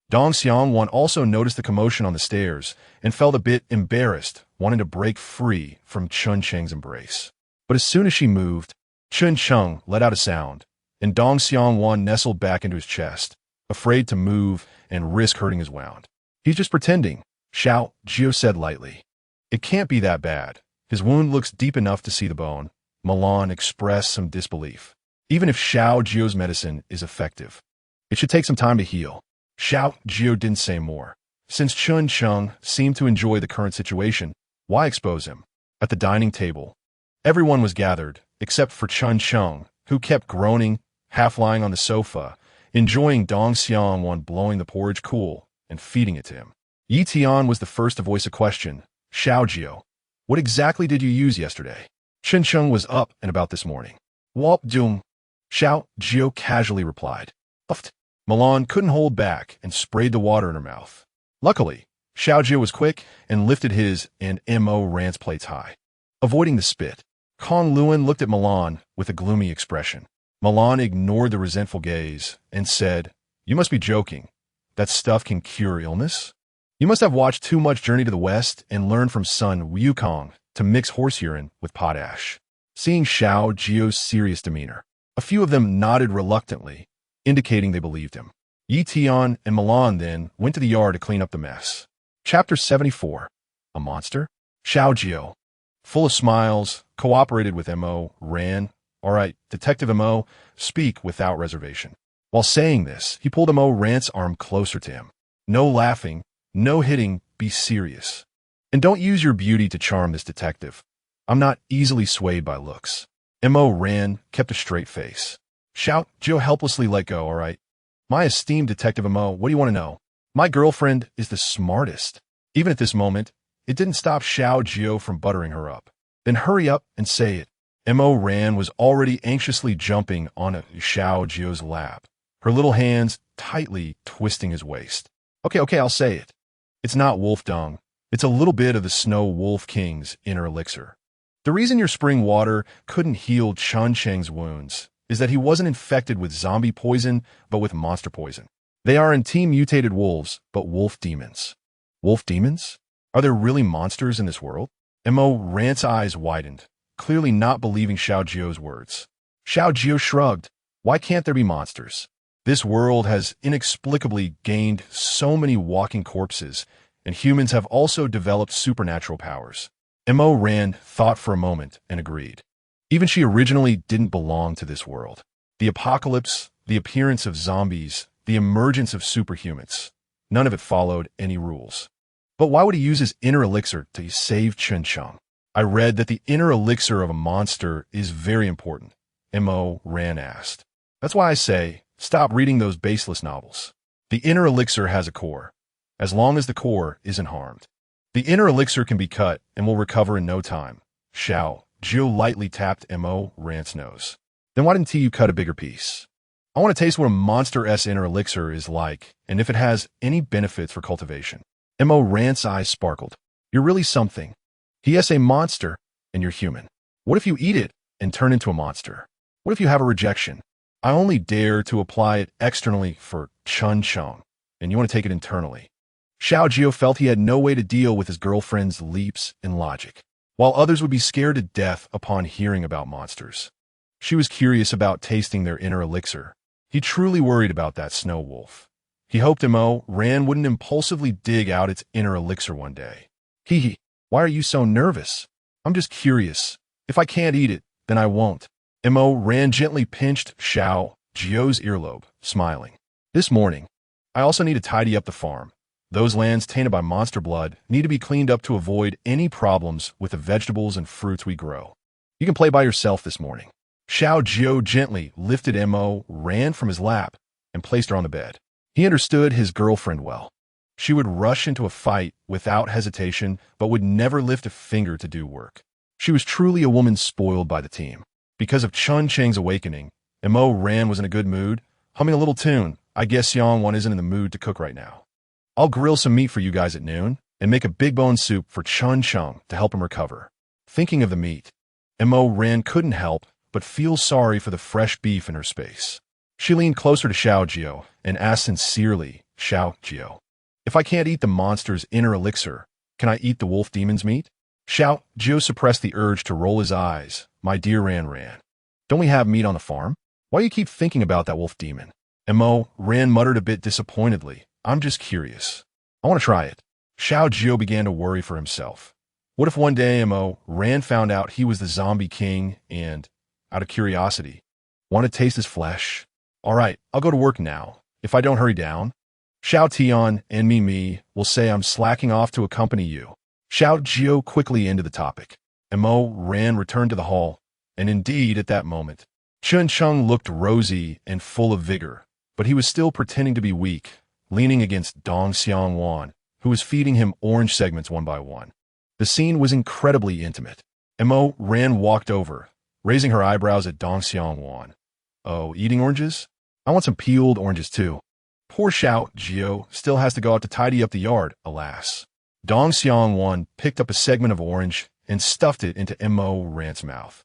Dong Xiangwan also noticed the commotion on the stairs and felt a bit embarrassed, wanting to break free from Chun Cheng's embrace. But as soon as she moved, Chun Cheng let out a sound, and Dong Xiangwan nestled back into his chest, afraid to move and risk hurting his wound. He's just pretending, Xiao Jiu said lightly. It can't be that bad. His wound looks deep enough to see the bone. Milan expressed some disbelief. Even if Xiao Jiu's medicine is effective, it should take some time to heal. Xiao Jiu didn't say more. Since Chun Cheng seemed to enjoy the current situation, why expose him? At the dining table, everyone was gathered, except for Chun Cheng, who kept groaning, half lying on the sofa, enjoying Dong Xiangwan blowing the porridge cool and feeding it to him. Yi Tian was the first to voice a question. Xiao Jiu, what exactly did you use yesterday? Chun Cheng was up and about this morning. Wop Dung. Xiao Jiu casually replied. Uft. Milan couldn't hold back and sprayed the water in her mouth. Luckily, Xiao Jiu was quick and lifted his and Mo Ran's plates high. Avoiding the spit, Kong Luan looked at Milan with a gloomy expression. Milan ignored the resentful gaze and said, You must be joking. That stuff can cure illness? You must have watched too much Journey to the West and learned from Sun Wukong to mix horse urine with potash. Seeing Xiao Jiu's serious demeanor, a few of them nodded reluctantly, indicating they believed him. Yi Tian and Milan then went to the yard to clean up the mess. Chapter 74. A monster? Xiao Jiu, full of smiles, cooperated with Mo Ran. All right, Detective Mo, speak without reservation. While saying this, he pulled Mo Ran's arm closer to him. No laughing, no hitting, be serious. And don't use your beauty to charm this detective. I'm not easily swayed by looks. Mo Ran kept a straight face. Xiao Jiu helplessly let go, all right. My esteemed Detective Mo, what do you want to know? My girlfriend is the smartest. Even at this moment, it didn't stop Xiao Jiu from buttering her up. Then hurry up and say it. Mo Ran was already anxiously jumping on Xiao Jiu's lap, her little hands tightly twisting his waist. Okay, I'll say it. It's not wolf dung. It's a little bit of the Snow Wolf King's inner elixir. The reason your spring water couldn't heal Chun Cheng's wounds is that he wasn't infected with zombie poison, but with monster poison. They are team mutated wolves, but wolf demons. Wolf demons? Are there really monsters in this world? Mo Ran's eyes widened, clearly not believing Xiao Jiu's words. Xiao Jiu shrugged. Why can't there be monsters? This world has inexplicably gained so many walking corpses, and humans have also developed supernatural powers. Mo Ran thought for a moment and agreed. Even she originally didn't belong to this world. The apocalypse, the appearance of zombies, the emergence of superhumans, none of it followed any rules. But why would he use his inner elixir to save Chun Cheng? I read that the inner elixir of a monster is very important, Mo Ran asked. That's why I say, stop reading those baseless novels. The inner elixir has a core, as long as the core isn't harmed. The inner elixir can be cut and will recover in no time. Xiao Jiu lightly tapped Mo Ran's nose. Then why didn't you cut a bigger piece? I want to taste what a monster-S inner elixir is like, and if it has any benefits for cultivation. Mo Ran's eyes sparkled. You're really something. He is a monster, and you're human. What if you eat it and turn into a monster? What if you have a rejection? I only dare to apply it externally for Chun Cheng, and you want to take it internally. Xiao Jiu felt he had no way to deal with his girlfriend's leaps in logic, while others would be scared to death upon hearing about monsters. She was curious about tasting their inner elixir. He truly worried about that snow wolf. He hoped Ran wouldn't impulsively dig out its inner elixir one day. Hee, why are you so nervous? I'm just curious. If I can't eat it, then I won't. Ran gently pinched Xiao Jiu's earlobe, smiling. This morning, I also need to tidy up the farm. Those lands tainted by monster blood need to be cleaned up to avoid any problems with the vegetables and fruits we grow. You can play by yourself this morning. Xiao Jiu gently lifted Ran from his lap and placed her on the bed. He understood his girlfriend well. She would rush into a fight without hesitation, but would never lift a finger to do work. She was truly a woman spoiled by the team. Because of Chun Cheng's awakening, Ran was in a good mood, humming a little tune. I guess Xiangwan isn't in the mood to cook right now. I'll grill some meat for you guys at noon and make a big bone soup for Chun Cheng to help him recover. Thinking of the meat, Ran couldn't help but feel sorry for the fresh beef in her space. She leaned closer to Xiao Jiu and asked sincerely, Xiao Jiu, if I can't eat the monster's inner elixir, can I eat the wolf demon's meat? Xiao Jiu suppressed the urge to roll his eyes. My dear Ran. Don't we have meat on the farm? Why do you keep thinking about that wolf demon? Ran muttered a bit disappointedly. I'm just curious. I want to try it. Xiao Jiu began to worry for himself. What if one day Ran found out he was the zombie king and, out of curiosity, want to taste his flesh? All right, I'll go to work now. If I don't hurry down, Xiao Tian and me will say I'm slacking off to accompany you. Xiao Jiu quickly ended the topic. Ran returned to the hall, and indeed at that moment, Chun Cheng looked rosy and full of vigor, but he was still pretending to be weak, leaning against Dong Xiangwan, who was feeding him orange segments one by one. The scene was incredibly intimate. Ran walked over, raising her eyebrows at Dong Xiangwan. Oh, eating oranges? I want some peeled oranges too. Poor Xiao Jiu still has to go out to tidy up the yard, alas. Dong Xiangwan picked up a segment of orange and stuffed it into Ran's mouth.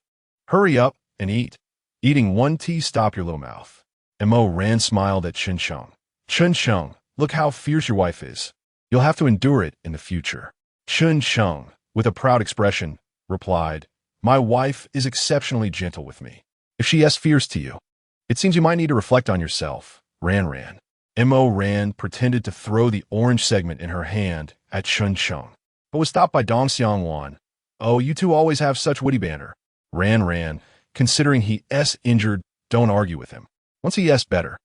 Hurry up and eat. Eating one tea stop your little mouth. Ran smiled at Chun Cheng. Chun Cheng, look how fierce your wife is. You'll have to endure it in the future. Chun Cheng, with a proud expression, replied, My wife is exceptionally gentle with me. If she is fierce to you, it seems you might need to reflect on yourself. Ran. Ran pretended to throw the orange segment in her hand at Chun Cheng, but was stopped by Dong Xiangwan. Oh, you two always have such witty banter. Ran, considering he is injured, don't argue with him. Once he is better,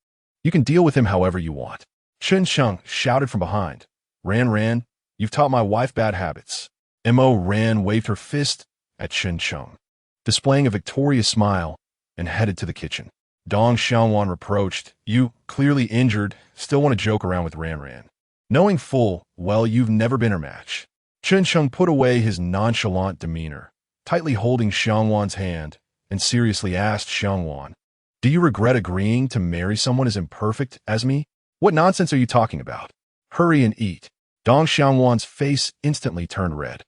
you can deal with him however you want. Chun Cheng shouted from behind. Ran, you've taught my wife bad habits. Ran waved her fist at Chun Cheng, displaying a victorious smile, and headed to the kitchen. Dong Xiangwan reproached, You, clearly injured, still want to joke around with Ran. Knowing full well you've never been her match. Chun Cheng put away his nonchalant demeanor, tightly holding Xiangwan's hand, and seriously asked Xiangwan, Do you regret agreeing to marry someone as imperfect as me? What nonsense are you talking about? Hurry and eat. Dong Xiangwan's face instantly turned red,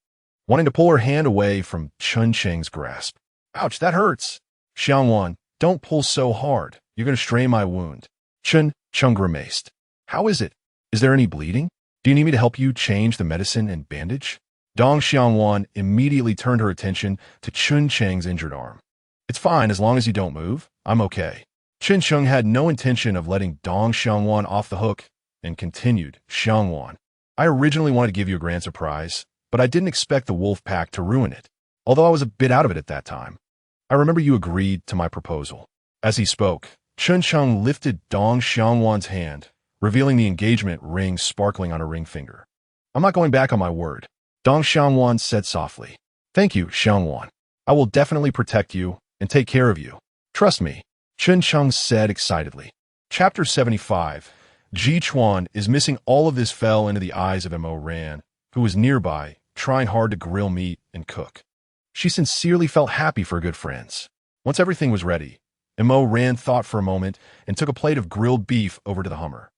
wanting to pull her hand away from Chun Cheng's grasp. Ouch, that hurts. Xiangwan, don't pull so hard. You're going to strain my wound. Chun Cheng grimaced. How is it? Is there any bleeding? Do you need me to help you change the medicine and bandage? Dong Xiangwan immediately turned her attention to Chun Cheng's injured arm. It's fine as long as you don't move. I'm okay. Chun Cheng had no intention of letting Dong Xiangwan off the hook and continued, Xiangwan, I originally wanted to give you a grand surprise, but I didn't expect the wolf pack to ruin it, although I was a bit out of it at that time. I remember you agreed to my proposal. As he spoke, Chun Cheng lifted Dong Xiangwan's hand, revealing the engagement ring sparkling on her ring finger. I'm not going back on my word, Dong Xiangwan said softly. Thank you, Xiangwan. I will definitely protect you and take care of you. Trust me, Chun Cheng said excitedly. Chapter 75. Ji Chuan is missing all of this fell into the eyes of Ran, who was nearby, trying hard to grill meat and cook. She sincerely felt happy for good friends. Once everything was ready, Ran thought for a moment and took a plate of grilled beef over to the Hummer.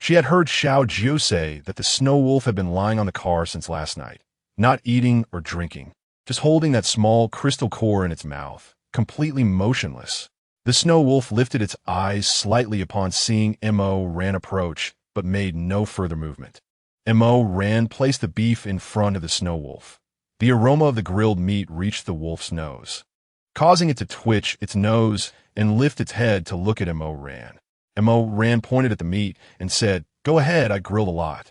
She had heard Xiao Jiu say that the snow wolf had been lying on the car since last night, not eating or drinking, just holding that small crystal core in its mouth, completely motionless. The snow wolf lifted its eyes slightly upon seeing Ran approach, but made no further movement. Mo ran, placed the beef in front of the snow wolf. The aroma of the grilled meat reached the wolf's nose, causing it to twitch its nose and lift its head to look at Mo ran. Mo ran pointed at the meat and said, "Go ahead, I grilled a lot.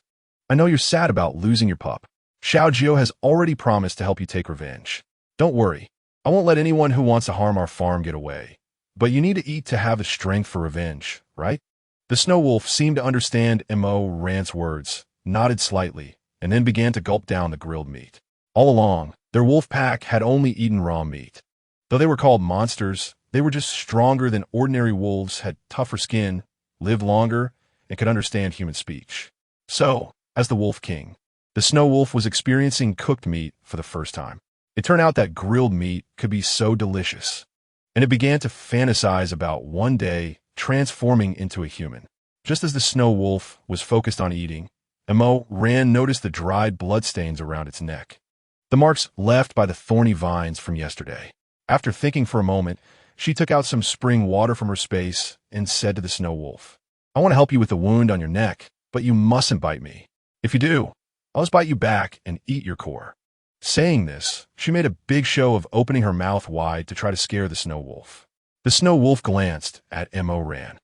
I know you're sad about losing your pup. Xiao Jiu has already promised to help you take revenge. Don't worry, I won't let anyone who wants to harm our farm get away. But you need to eat to have the strength for revenge, right?" The snow wolf seemed to understand Mo ran's words, nodded slightly, and then began to gulp down the grilled meat. All along, their wolf pack had only eaten raw meat. Though they were called monsters, they were just stronger than ordinary wolves, had tougher skin, lived longer, and could understand human speech. So, as the Wolf King, the snow wolf was experiencing cooked meat for the first time. It turned out that grilled meat could be so delicious, and it began to fantasize about one day transforming into a human. Just as the snow wolf was focused on eating, Mo ran noticed the dried bloodstains around its neck, the marks left by the thorny vines from yesterday. After thinking for a moment, she took out some spring water from her space and said to the snow wolf, "I want to help you with the wound on your neck, but you mustn't bite me. If you do, I'll just bite you back and eat your core." Saying this, she made a big show of opening her mouth wide to try to scare the snow wolf. The snow wolf glanced at Mo ran,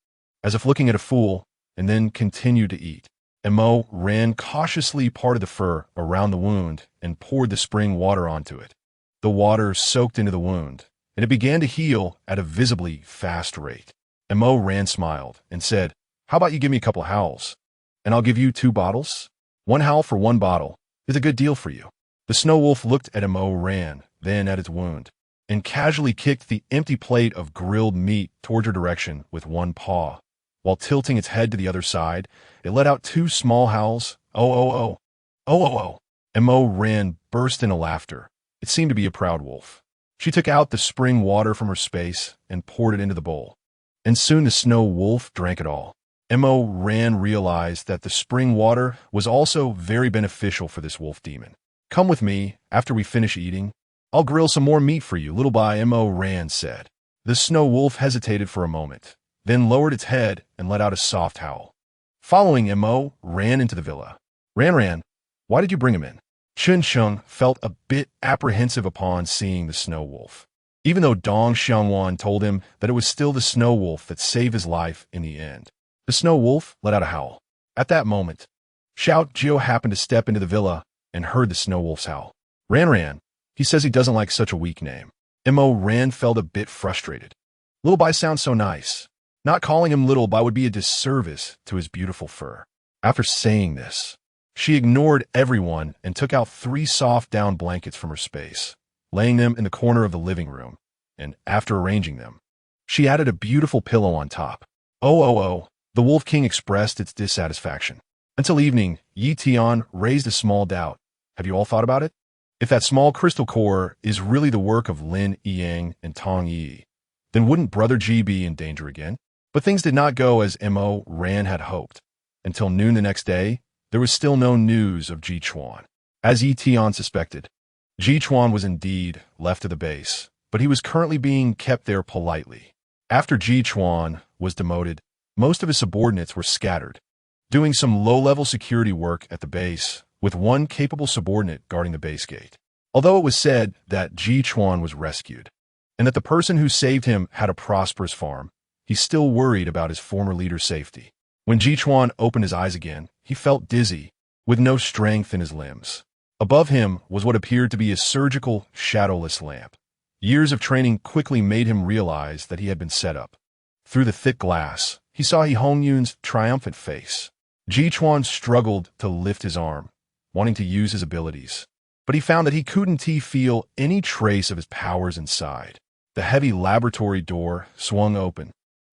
as if looking at a fool, and then continued to eat. Mo ran cautiously parted the fur around the wound and poured the spring water onto it. The water soaked into the wound, and it began to heal at a visibly fast rate. Mo ran smiled and said, "How about you give me a couple of howls, and I'll give you 2 bottles? 1 howl for 1 bottle is a good deal for you." The snow wolf looked at Mo ran, then at its wound, and casually kicked the empty plate of grilled meat toward her direction with 1 paw. While tilting its head to the other side, it let out 2 small howls. "Oh, oh, oh. Oh, oh, oh." And Mo ran burst into laughter. It seemed to be a proud wolf. She took out the spring water from her space and poured it into the bowl. And soon the snow wolf drank it all. Mo ran realized that the spring water was also very beneficial for this wolf demon. "Come with me after we finish eating. I'll grill some more meat for you, little by," Mo ran said. The snow wolf hesitated for a moment, then lowered its head and let out a soft howl. Following Mo ran into the villa. Ran, why did you bring him in?" Chun Sheng felt a bit apprehensive upon seeing the snow wolf, even though Dong Xiangwan told him that it was still the snow wolf that saved his life in the end. The snow wolf let out a howl. At that moment, Xiao Jiu happened to step into the villa and heard the snow wolf's howl. Ran, he says he doesn't like such a weak name. Mo ran felt a bit frustrated. Little Bai sounds so nice. Not calling him Little Bai would be a disservice to his beautiful fur. After saying this, she ignored everyone and took out 3 soft down blankets from her space, laying them in the corner of the living room, and after arranging them, she added a beautiful pillow on top. Oh, the Wolf King expressed its dissatisfaction. Until evening, Yi Tian raised a small doubt. Have you all thought about it? If that small crystal core is really the work of Lin Yang and Tong Yi, then wouldn't Brother Ji be in danger again? But things did not go as Mo Ran had hoped. Until noon the next day, there was still no news of Ji Chuan. As Yi Tian suspected, Ji Chuan was indeed left to the base, but he was currently being kept there politely. After Ji Chuan was demoted, most of his subordinates were scattered, doing some low-level security work at the base, with 1 capable subordinate guarding the base gate. Although it was said that Ji Chuan was rescued, and that the person who saved him had a prosperous farm, he still worried about his former leader's safety. When Ji Chuan opened his eyes again, he felt dizzy, with no strength in his limbs. Above him was what appeared to be a surgical, shadowless lamp. Years of training quickly made him realize that he had been set up. Through the thick glass, he saw He Hongyun's triumphant face. Ji Chuan struggled to lift his arm, wanting to use his abilities, but he found that he couldn't feel any trace of his powers inside. The heavy laboratory door swung open,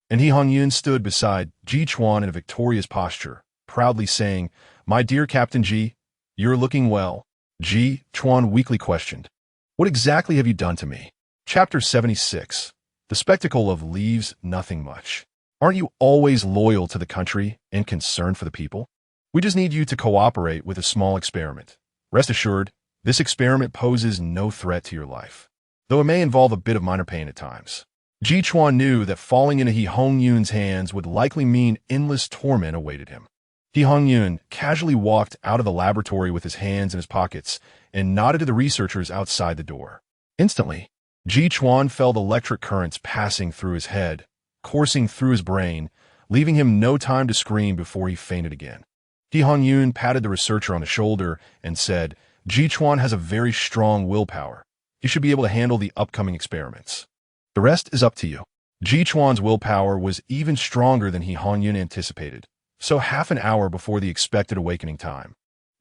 and He Hongyun stood beside Ji Chuan in a victorious posture, proudly saying, "My dear Captain Ji, you're looking well." Ji Chuan weakly questioned, "What exactly have you done to me?" Chapter 76. The spectacle of leaves nothing much. Aren't you always loyal to the country and concerned for the people? We just need you to cooperate with a small experiment. Rest assured, this experiment poses no threat to your life, though it may involve a bit of minor pain at times. Ji Chuan knew that falling into He Hongyun's hands would likely mean endless torment awaited him. Ti Hongyun casually walked out of the laboratory with his hands in his pockets and nodded to the researchers outside the door. Instantly, Ji Chuan felt electric currents passing through his head, coursing through his brain, leaving him no time to scream before he fainted again. Ti Hongyun patted the researcher on the shoulder and said, Ji Chuan has a very strong willpower. He should be able to handle the upcoming experiments. The rest is up to you. Ji Chuan's willpower was even stronger than Ti Hongyun anticipated. So half an hour before the expected awakening time,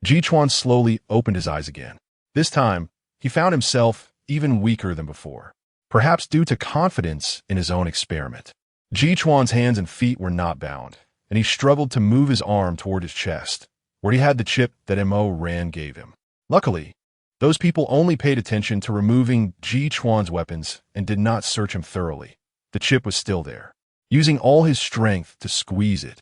Ji Chuan slowly opened his eyes again. This time, he found himself even weaker than before, perhaps due to confidence in his own experiment. Ji Chuan's hands and feet were not bound, and he struggled to move his arm toward his chest, where he had the chip that Mo Ran gave him. Luckily, those people only paid attention to removing Ji Chuan's weapons and did not search him thoroughly. The chip was still there, using all his strength to squeeze it.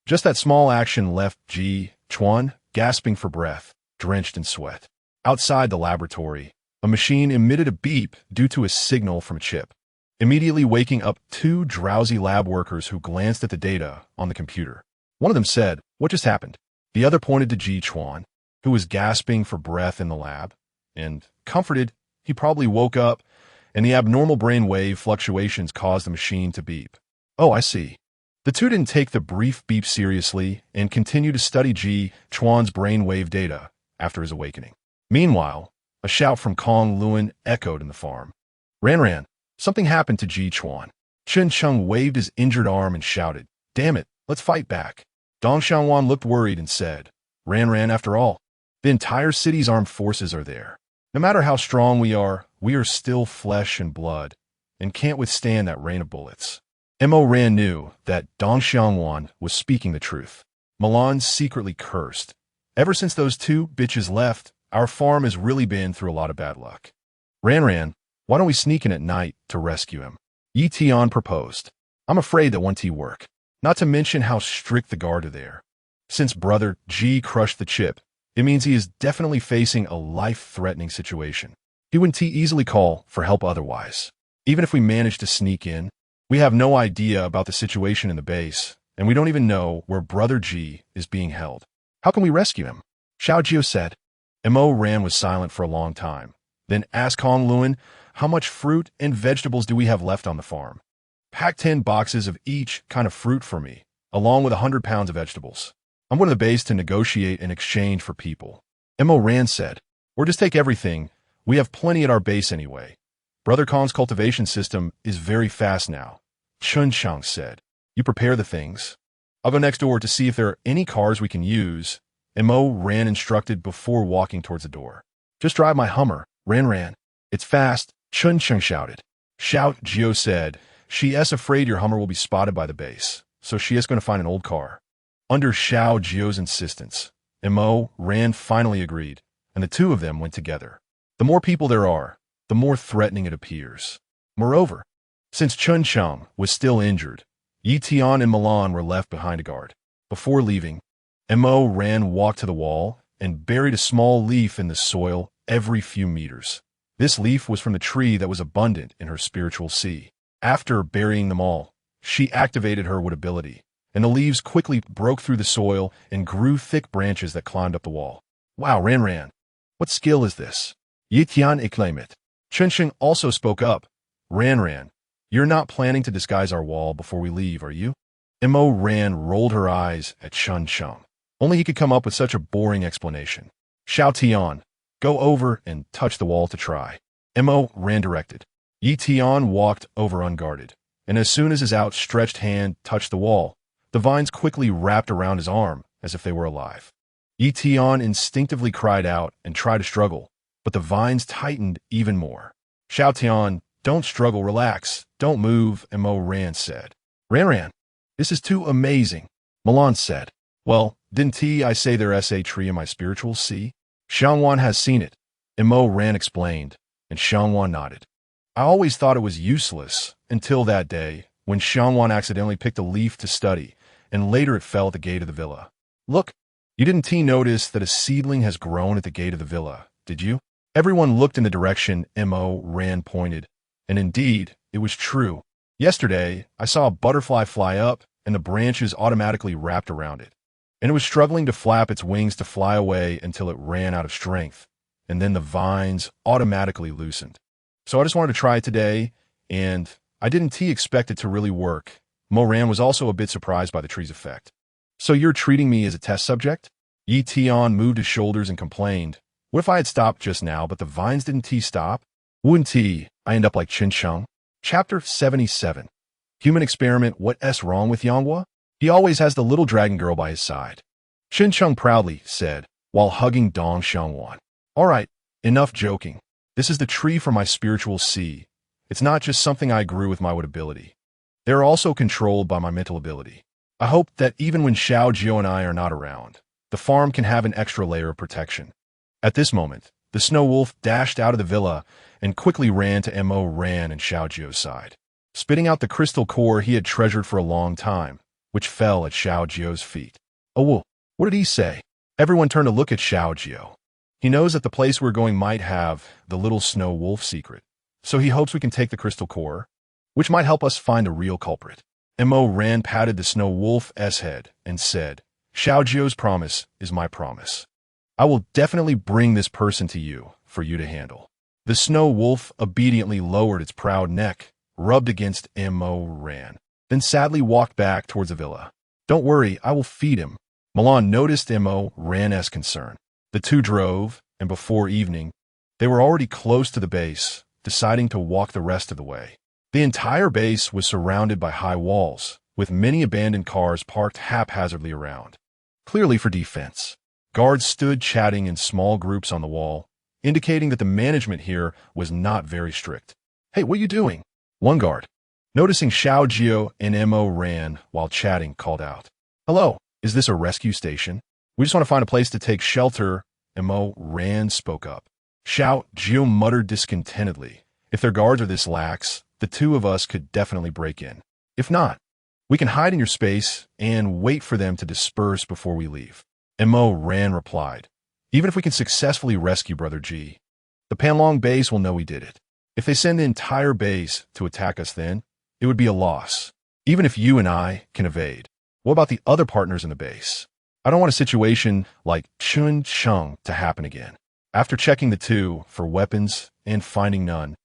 Just that small action left Ji Chuan gasping for breath, drenched in sweat. Outside the laboratory, a machine emitted a beep due to a signal from a chip, immediately waking up two drowsy lab workers who glanced at the data on the computer. One of them said, "What just happened?" The other pointed to Ji Chuan, who was gasping for breath in the lab, and, comforted, he probably woke up, and the abnormal brain wave fluctuations caused the machine to beep. "Oh, I see." The two didn't take the brief beep seriously and continued to study Ji Chuan's brainwave data after his awakening. Meanwhile, a shout from Kong Luan echoed in the farm. Ran, something happened to Ji Chuan." Chen Cheng waved his injured arm and shouted, "Damn it, let's fight back." Dong Xiangwan looked worried and said, Ran, after all, the entire city's armed forces are there. No matter how strong we are still flesh and blood, and can't withstand that rain of bullets. Mo Ran knew that Dong Xiangwan was speaking the truth. Milan secretly cursed. Ever since those two bitches left, our farm has really been through a lot of bad luck. Ran, why don't we sneak in at night to rescue him? Yi Tian proposed. I'm afraid that won't work. Not to mention how strict the guard are there. Since Brother Ji crushed the chip, it means he is definitely facing a life-threatening situation. He wouldn't easily call for help otherwise. Even if we manage to sneak in, we have no idea about the situation in the base, and we don't even know where Brother Ji is being held. How can we rescue him? Xiao Jiu said. Mo Ran was silent for a long time, then asked Kong Luan, how much fruit and vegetables do we have left on the farm? Pack 10 boxes of each kind of fruit for me, along with 100 pounds of vegetables. I'm going to the base to negotiate in exchange for people. Mo Ran said, or just take everything. We have plenty at our base anyway. Brother Kong's cultivation system is very fast now. Chun Chang said, you prepare the things. I'll go next door to see if there are any cars we can use. Mo Ran instructed before walking towards the door. Just drive my Hummer, Ran. It's fast, Chun Chang shouted. Xiao Jiu said, she is afraid your Hummer will be spotted by the base, so she is going to find an old car. Under Xiao Jiu's insistence, Mo Ran finally agreed, and the two of them went together. The more people there are, the more threatening it appears. Moreover, since Chun Chang was still injured, Yi Tian and Milan were left behind to guard. Before leaving, Mo Ran walked to the wall and buried a small leaf in the soil every few meters. This leaf was from the tree that was abundant in her spiritual sea. After burying them all, she activated her wood ability, and the leaves quickly broke through the soil and grew thick branches that climbed up the wall. Wow, Ran, what skill is this? Yi Tian exclaimed it. Chun Cheng also spoke up. Ran, you're not planning to disguise our wall before we leave, are you? Mo Ran rolled her eyes at Chun Cheng. Only he could come up with such a boring explanation. Xiao Tian, go over and touch the wall to try. Mo Ran directed. Yi Tian walked over unguarded, and as soon as his outstretched hand touched the wall, the vines quickly wrapped around his arm as if they were alive. Yi Tian instinctively cried out and tried to struggle, but the vines tightened even more. Xiao Tian, don't struggle, relax, don't move, Mo Ran said. Ran, this is too amazing, Milan said. Well, didn't I say there's a tree in my spiritual sea? Xiangwan has seen it, Mo Ran explained, and Xiangwan nodded. I always thought it was useless until that day when Xiangwan accidentally picked a leaf to study, and later it fell at the gate of the villa. Look, you didn't notice that a seedling has grown at the gate of the villa, did you? Everyone looked in the direction Mo Ran pointed, and indeed, it was true. Yesterday, I saw a butterfly fly up, and the branches automatically wrapped around it. and it was struggling to flap its wings to fly away until it ran out of strength, and then the vines automatically loosened. So I just wanted to try it today, and I didn't expect it to really work. Moran was also a bit surprised by the tree's effect. So you're treating me as a test subject? Yi Tian moved his shoulders and complained. What if I had stopped just now, but the vines didn't stop? Wouldn't I end up like Qin Sheng? Chapter 77. Human experiment, what's wrong with Yanghua? He always has the little dragon girl by his side. Qin Sheng proudly said, while hugging Dong Xiangwan. All right, enough joking. This is the tree for my spiritual sea. It's not just something I grew with my wood ability. They're also controlled by my mental ability. I hope that even when Xiao Jiu and I are not around, the farm can have an extra layer of protection. At this moment, the snow wolf dashed out of the villa and quickly ran to Mo Ran and Xiao Jiu's side, spitting out the crystal core he had treasured for a long time, which fell at Xiao Jiu's feet. Oh, what did he say? Everyone turned to look at Xiao Jiu. He knows that the place we're going might have the little snow wolf secret, so he hopes we can take the crystal core, which might help us find the real culprit. Mo Ran patted the snow wolf's head and said, Xiao Jiu's promise is my promise. I will definitely bring this person to you for you to handle. The snow wolf obediently lowered its proud neck, rubbed against Mo Ran, then sadly walked back towards the villa. Don't worry, I will feed him. Milan noticed Mo Ran's concern. The two drove, and before evening, they were already close to the base, deciding to walk the rest of the way. The entire base was surrounded by high walls, with many abandoned cars parked haphazardly around, clearly for defense. Guards stood chatting in small groups on the wall, indicating that the management here was not very strict. Hey, what are you doing? One guard, noticing Xiao Jiu and Mo Ran while chatting, called out. Hello, is this a rescue station? We just want to find a place to take shelter. Mo Ran spoke up. Xiao Jiu muttered discontentedly. If their guards are this lax, the two of us could definitely break in. If not, we can hide in your space and wait for them to disperse before we leave. Mo Ran replied. Even if we can successfully rescue Brother G, the Panlong base will know we did it. If they send the entire base to attack us then, it would be a loss. Even if you and I can evade. What about the other partners in the base? I don't want a situation like Qin Sheng to happen again. After checking the two for weapons and finding none,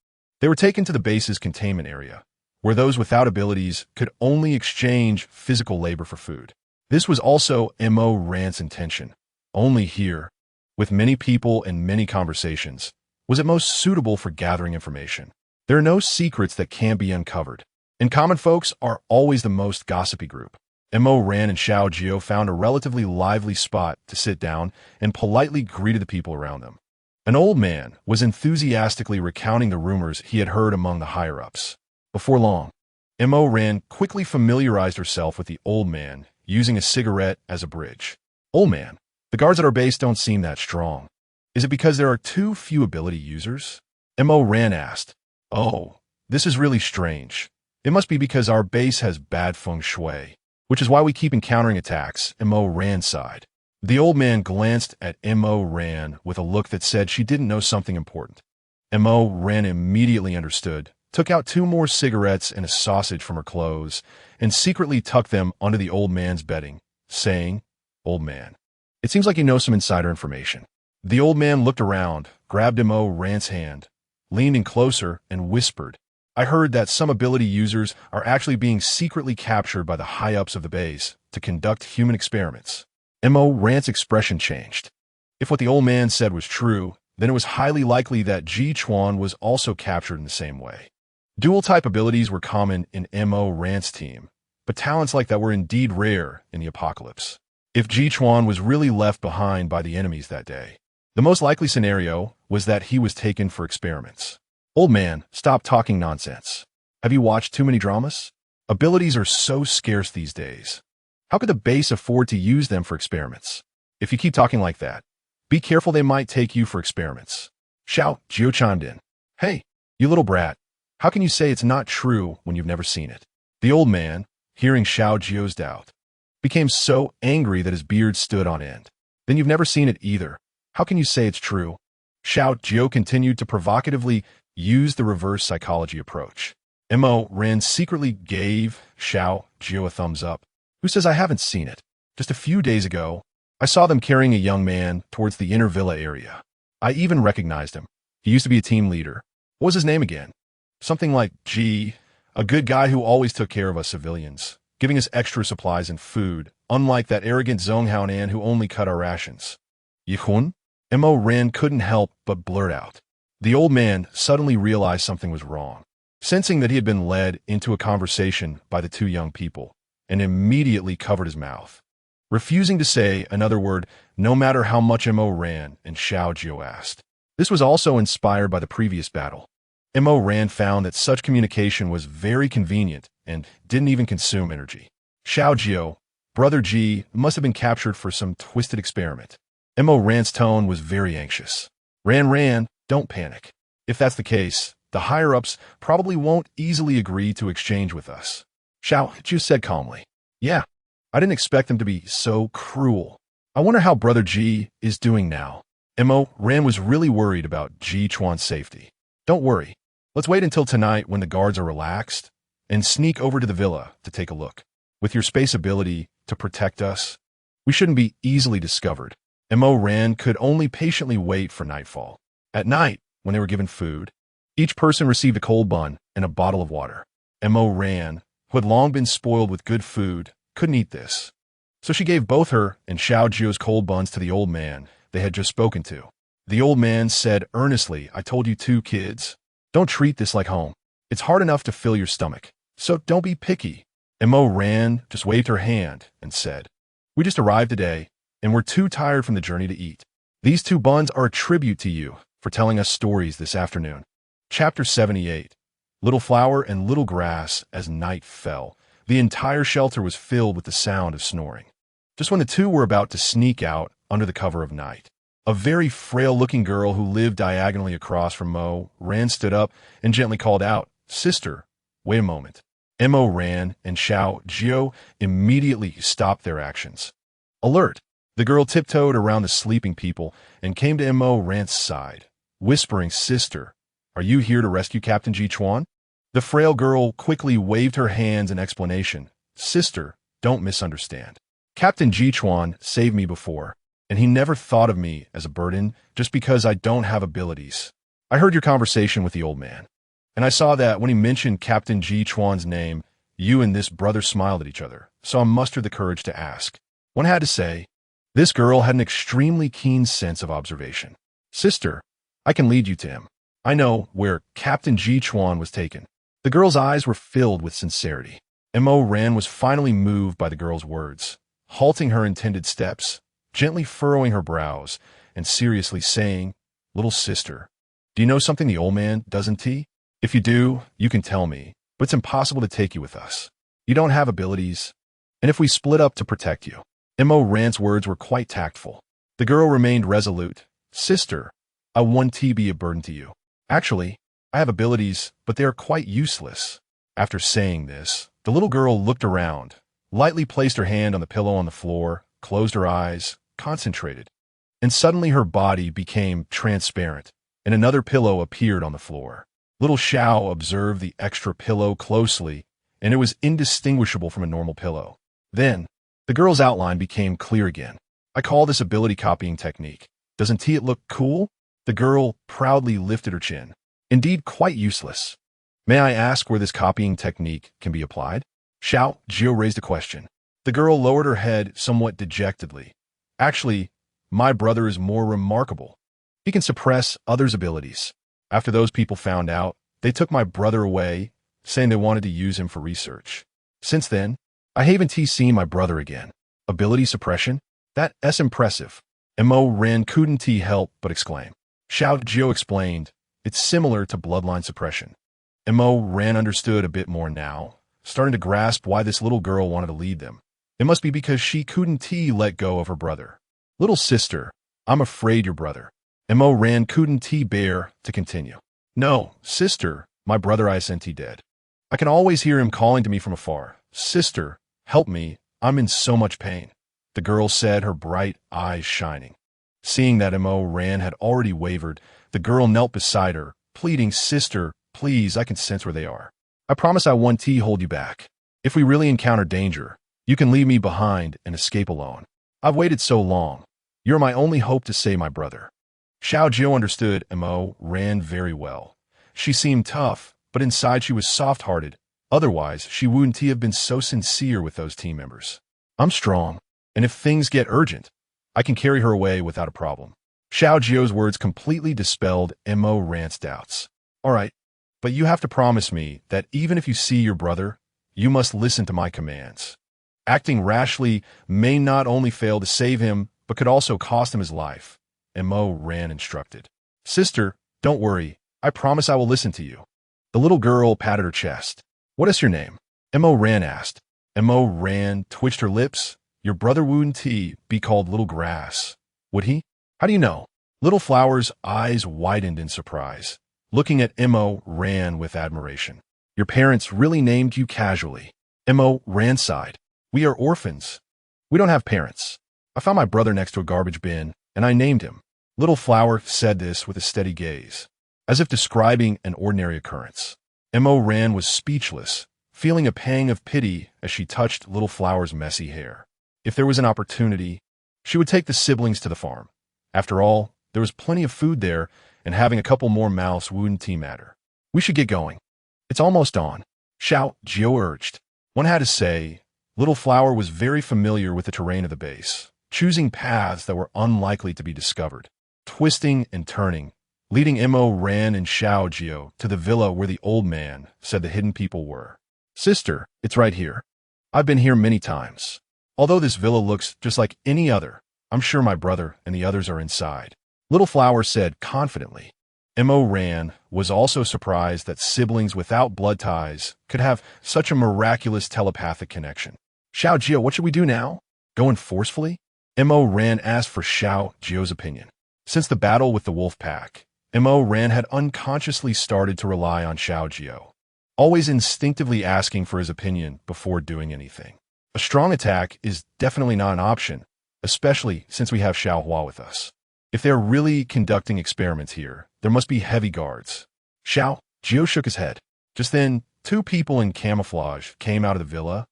they were taken to the base's containment area, where those without abilities could only exchange physical labor for food. This was also Mo Ran's intention. Only here, with many people and many conversations, was it most suitable for gathering information. There are no secrets that can't be uncovered, and common folks are always the most gossipy group. Mo Ran and Xiao Jiu found a relatively lively spot to sit down and politely greeted the people around them. An old man was enthusiastically recounting the rumors he had heard among the higher-ups. Before long, Mo Ran quickly familiarized herself with the old man, using a cigarette as a bridge. Old man, the guards at our base don't seem that strong. Is it because there are too few ability users? Mo Ran asked. Oh, this is really strange. It must be because our base has bad feng shui, which is why we keep encountering attacks. Mo Ran sighed. The old man glanced at Mo Ran with a look that said she didn't know something important. Mo Ran immediately understood, took out 2 more cigarettes and a sausage from her clothes, and secretly tucked them under the old man's bedding, saying, Old man, it seems like you know some insider information. The old man looked around, grabbed Mo Ran's hand, leaned in closer, and whispered, I heard that some ability users are actually being secretly captured by the high-ups of the base to conduct human experiments. Mo Ran's expression changed. If what the old man said was true, then it was highly likely that Ji Chuan was also captured in the same way. Dual-type abilities were common in Mo Ran's team, but talents like that were indeed rare in the apocalypse. If Ji Chuan was really left behind by the enemies that day, the most likely scenario was that he was taken for experiments. Old man, stop talking nonsense. Have you watched too many dramas? Abilities are so scarce these days. How could the base afford to use them for experiments? If you keep talking like that, be careful, they might take you for experiments. Xiao Jiu chimed in. Hey, you little brat. How can you say it's not true when you've never seen it? The old man, hearing Xiao Jiu's doubt, became so angry that his beard stood on end. Then you've never seen it either. How can you say it's true? Xiao Jiu continued to provocatively use the reverse psychology approach. Mo Ran secretly gave Xiao Jiu a thumbs up. Who says I haven't seen it? Just a few days ago, I saw them carrying a young man towards the inner villa area. I even recognized him. He used to be a team leader. What was his name again? Something like G, a good guy who always took care of us civilians, giving us extra supplies and food, unlike that arrogant Zhonghao who only cut our rations. Yihun? Mo Ran couldn't help but blurt out. The old man suddenly realized something was wrong, sensing that he had been led into a conversation by the two young people, and immediately covered his mouth, refusing to say another word no matter how much Mo Ran and Xiao Jiu asked. This was also inspired by the previous battle. Mo Ran found that such communication was very convenient and didn't even consume energy. Xiao Jiu, Brother G, must have been captured for some twisted experiment. Mo Ran's tone was very anxious. Ran, don't panic. If that's the case, the higher-ups probably won't easily agree to exchange with us. Xiao Jiu said calmly. Yeah, I didn't expect them to be so cruel. I wonder how Brother G is doing now. Mo Ran was really worried about Ji Chuan's safety. Don't worry. Let's wait until tonight when the guards are relaxed and sneak over to the villa to take a look. With your space ability to protect us, we shouldn't be easily discovered. Mo Ran could only patiently wait for nightfall. At night, when they were given food, each person received a cold bun and a bottle of water. Mo Ran, who had long been spoiled with good food, couldn't eat this. So she gave both her and Xiao Jiu's cold buns to the old man they had just spoken to. The old man said earnestly, I told you two kids, don't treat this like home. It's hard enough to fill your stomach, so don't be picky. Mo Ran just waved her hand and said, we just arrived today, and we're too tired from the journey to eat. These two buns are a tribute to you for telling us stories this afternoon. Chapter 78. Little flower and little grass as night fell. The entire shelter was filled with the sound of snoring. Just when the two were about to sneak out under the cover of night, a very frail-looking girl who lived diagonally across from Mo Ran stood up and gently called out, Sister, wait a moment. Mo Ran and Xiao Jiu immediately stopped their actions. Alert! The girl tiptoed around the sleeping people and came to Mo Ran's side, whispering, Sister, are you here to rescue Captain Ji Chuan? The frail girl quickly waved her hands in explanation. Sister, don't misunderstand. Captain Ji Chuan saved me before, and he never thought of me as a burden just because I don't have abilities. I heard your conversation with the old man, and I saw that when he mentioned Captain Ji Chuan's name, you and this brother smiled at each other, so I mustered the courage to ask. One had to say, this girl had an extremely keen sense of observation. Sister, I can lead you to him. I know where Captain Ji Chuan was taken. The girl's eyes were filled with sincerity. Mo Ran was finally moved by the girl's words, halting her intended steps, gently furrowing her brows, and seriously saying, Little sister, do you know something the old man doesn't? If you do, you can tell me, but it's impossible to take you with us. You don't have abilities, and if we split up to protect you. Mo Ran's words were quite tactful. The girl remained resolute. Sister, I won't be a burden to you. Actually, I have abilities, but they are quite useless. After saying this, the little girl looked around, lightly placed her hand on the pillow on the floor, closed her eyes, concentrated, and suddenly her body became transparent, and another pillow appeared on the floor. Little Xiao observed the extra pillow closely, and it was indistinguishable from a normal pillow. Then, the girl's outline became clear again. I call this ability copying technique. Doesn't it look cool? The girl proudly lifted her chin. Indeed, quite useless. May I ask where this copying technique can be applied? Xiao Jiu raised a question. The girl lowered her head somewhat dejectedly. Actually, my brother is more remarkable. He can suppress others' abilities. After those people found out, they took my brother away, saying they wanted to use him for research. Since then, I haven't seen my brother again. Ability suppression? That's impressive. Mo Ran couldn't help but exclaim. Xiao Jiu explained, it's similar to bloodline suppression. Mo Ran understood a bit more now, starting to grasp why this little girl wanted to lead them. It must be because she couldn't let go of her brother. Little sister, I'm afraid your brother. Mo Ran couldn't bear to continue. No, sister, my brother isn't dead. I can always hear him calling to me from afar. Sister, help me, I'm in so much pain. The girl said, her bright eyes shining. Seeing that Mo Ran had already wavered, the girl knelt beside her, pleading, Sister, please, I can sense where they are. I promise I won't hold you back. If we really encounter danger, You can leave me behind and escape alone. I've waited so long. You're my only hope to save my brother. Xiao Jiu understood Mo Ran very well. She seemed tough, but inside she was soft-hearted. Otherwise, she wouldn't have been so sincere with those team members. I'm strong, and if things get urgent, I can carry her away without a problem. Xiao Jiu's words completely dispelled Mo Ran's doubts. All right, but you have to promise me that even if you see your brother, you must listen to my commands. Acting rashly may not only fail to save him, but could also cost him his life, Mo Ran instructed. Sister, don't worry. I promise I will listen to you. The little girl patted her chest. What is your name? Mo Ran asked. Mo Ran twitched her lips. Your brother wouldn't be called Little Grass, would he? How do you know? Little Flower's eyes widened in surprise, looking at Mo Ran with admiration. Your parents really named you casually. Mo Ran sighed. We are orphans. We don't have parents. I found my brother next to a garbage bin, and I named him. Little Flower said this with a steady gaze, as if describing an ordinary occurrence. Mo Ran was speechless, feeling a pang of pity as she touched Little Flower's messy hair. If there was an opportunity, she would take the siblings to the farm. After all, there was plenty of food there, and having a couple more mouths wouldn't matter. We should get going. It's almost dawn. Xiao Jiu urged. One had to say, Little Flower was very familiar with the terrain of the base, choosing paths that were unlikely to be discovered, twisting and turning, leading Mo Ran and Xiao Jiu to the villa where the old man said the hidden people were. Sister, it's right here. I've been here many times. Although this villa looks just like any other, I'm sure my brother and the others are inside. Little Flower said confidently. Mo Ran was also surprised that siblings without blood ties could have such a miraculous telepathic connection. Xiao Jiu, what should we do now? Go in forcefully? Mo Ran asked for Xiao Jiu's opinion. Since the battle with the wolf pack, Mo Ran had unconsciously started to rely on Xiao Jiu, always instinctively asking for his opinion before doing anything. A strong attack is definitely not an option, especially since we have Xiao Hua with us. If they're really conducting experiments here, there must be heavy guards. Xiao Jiu shook his head. Just then, two people in camouflage came out of the villa,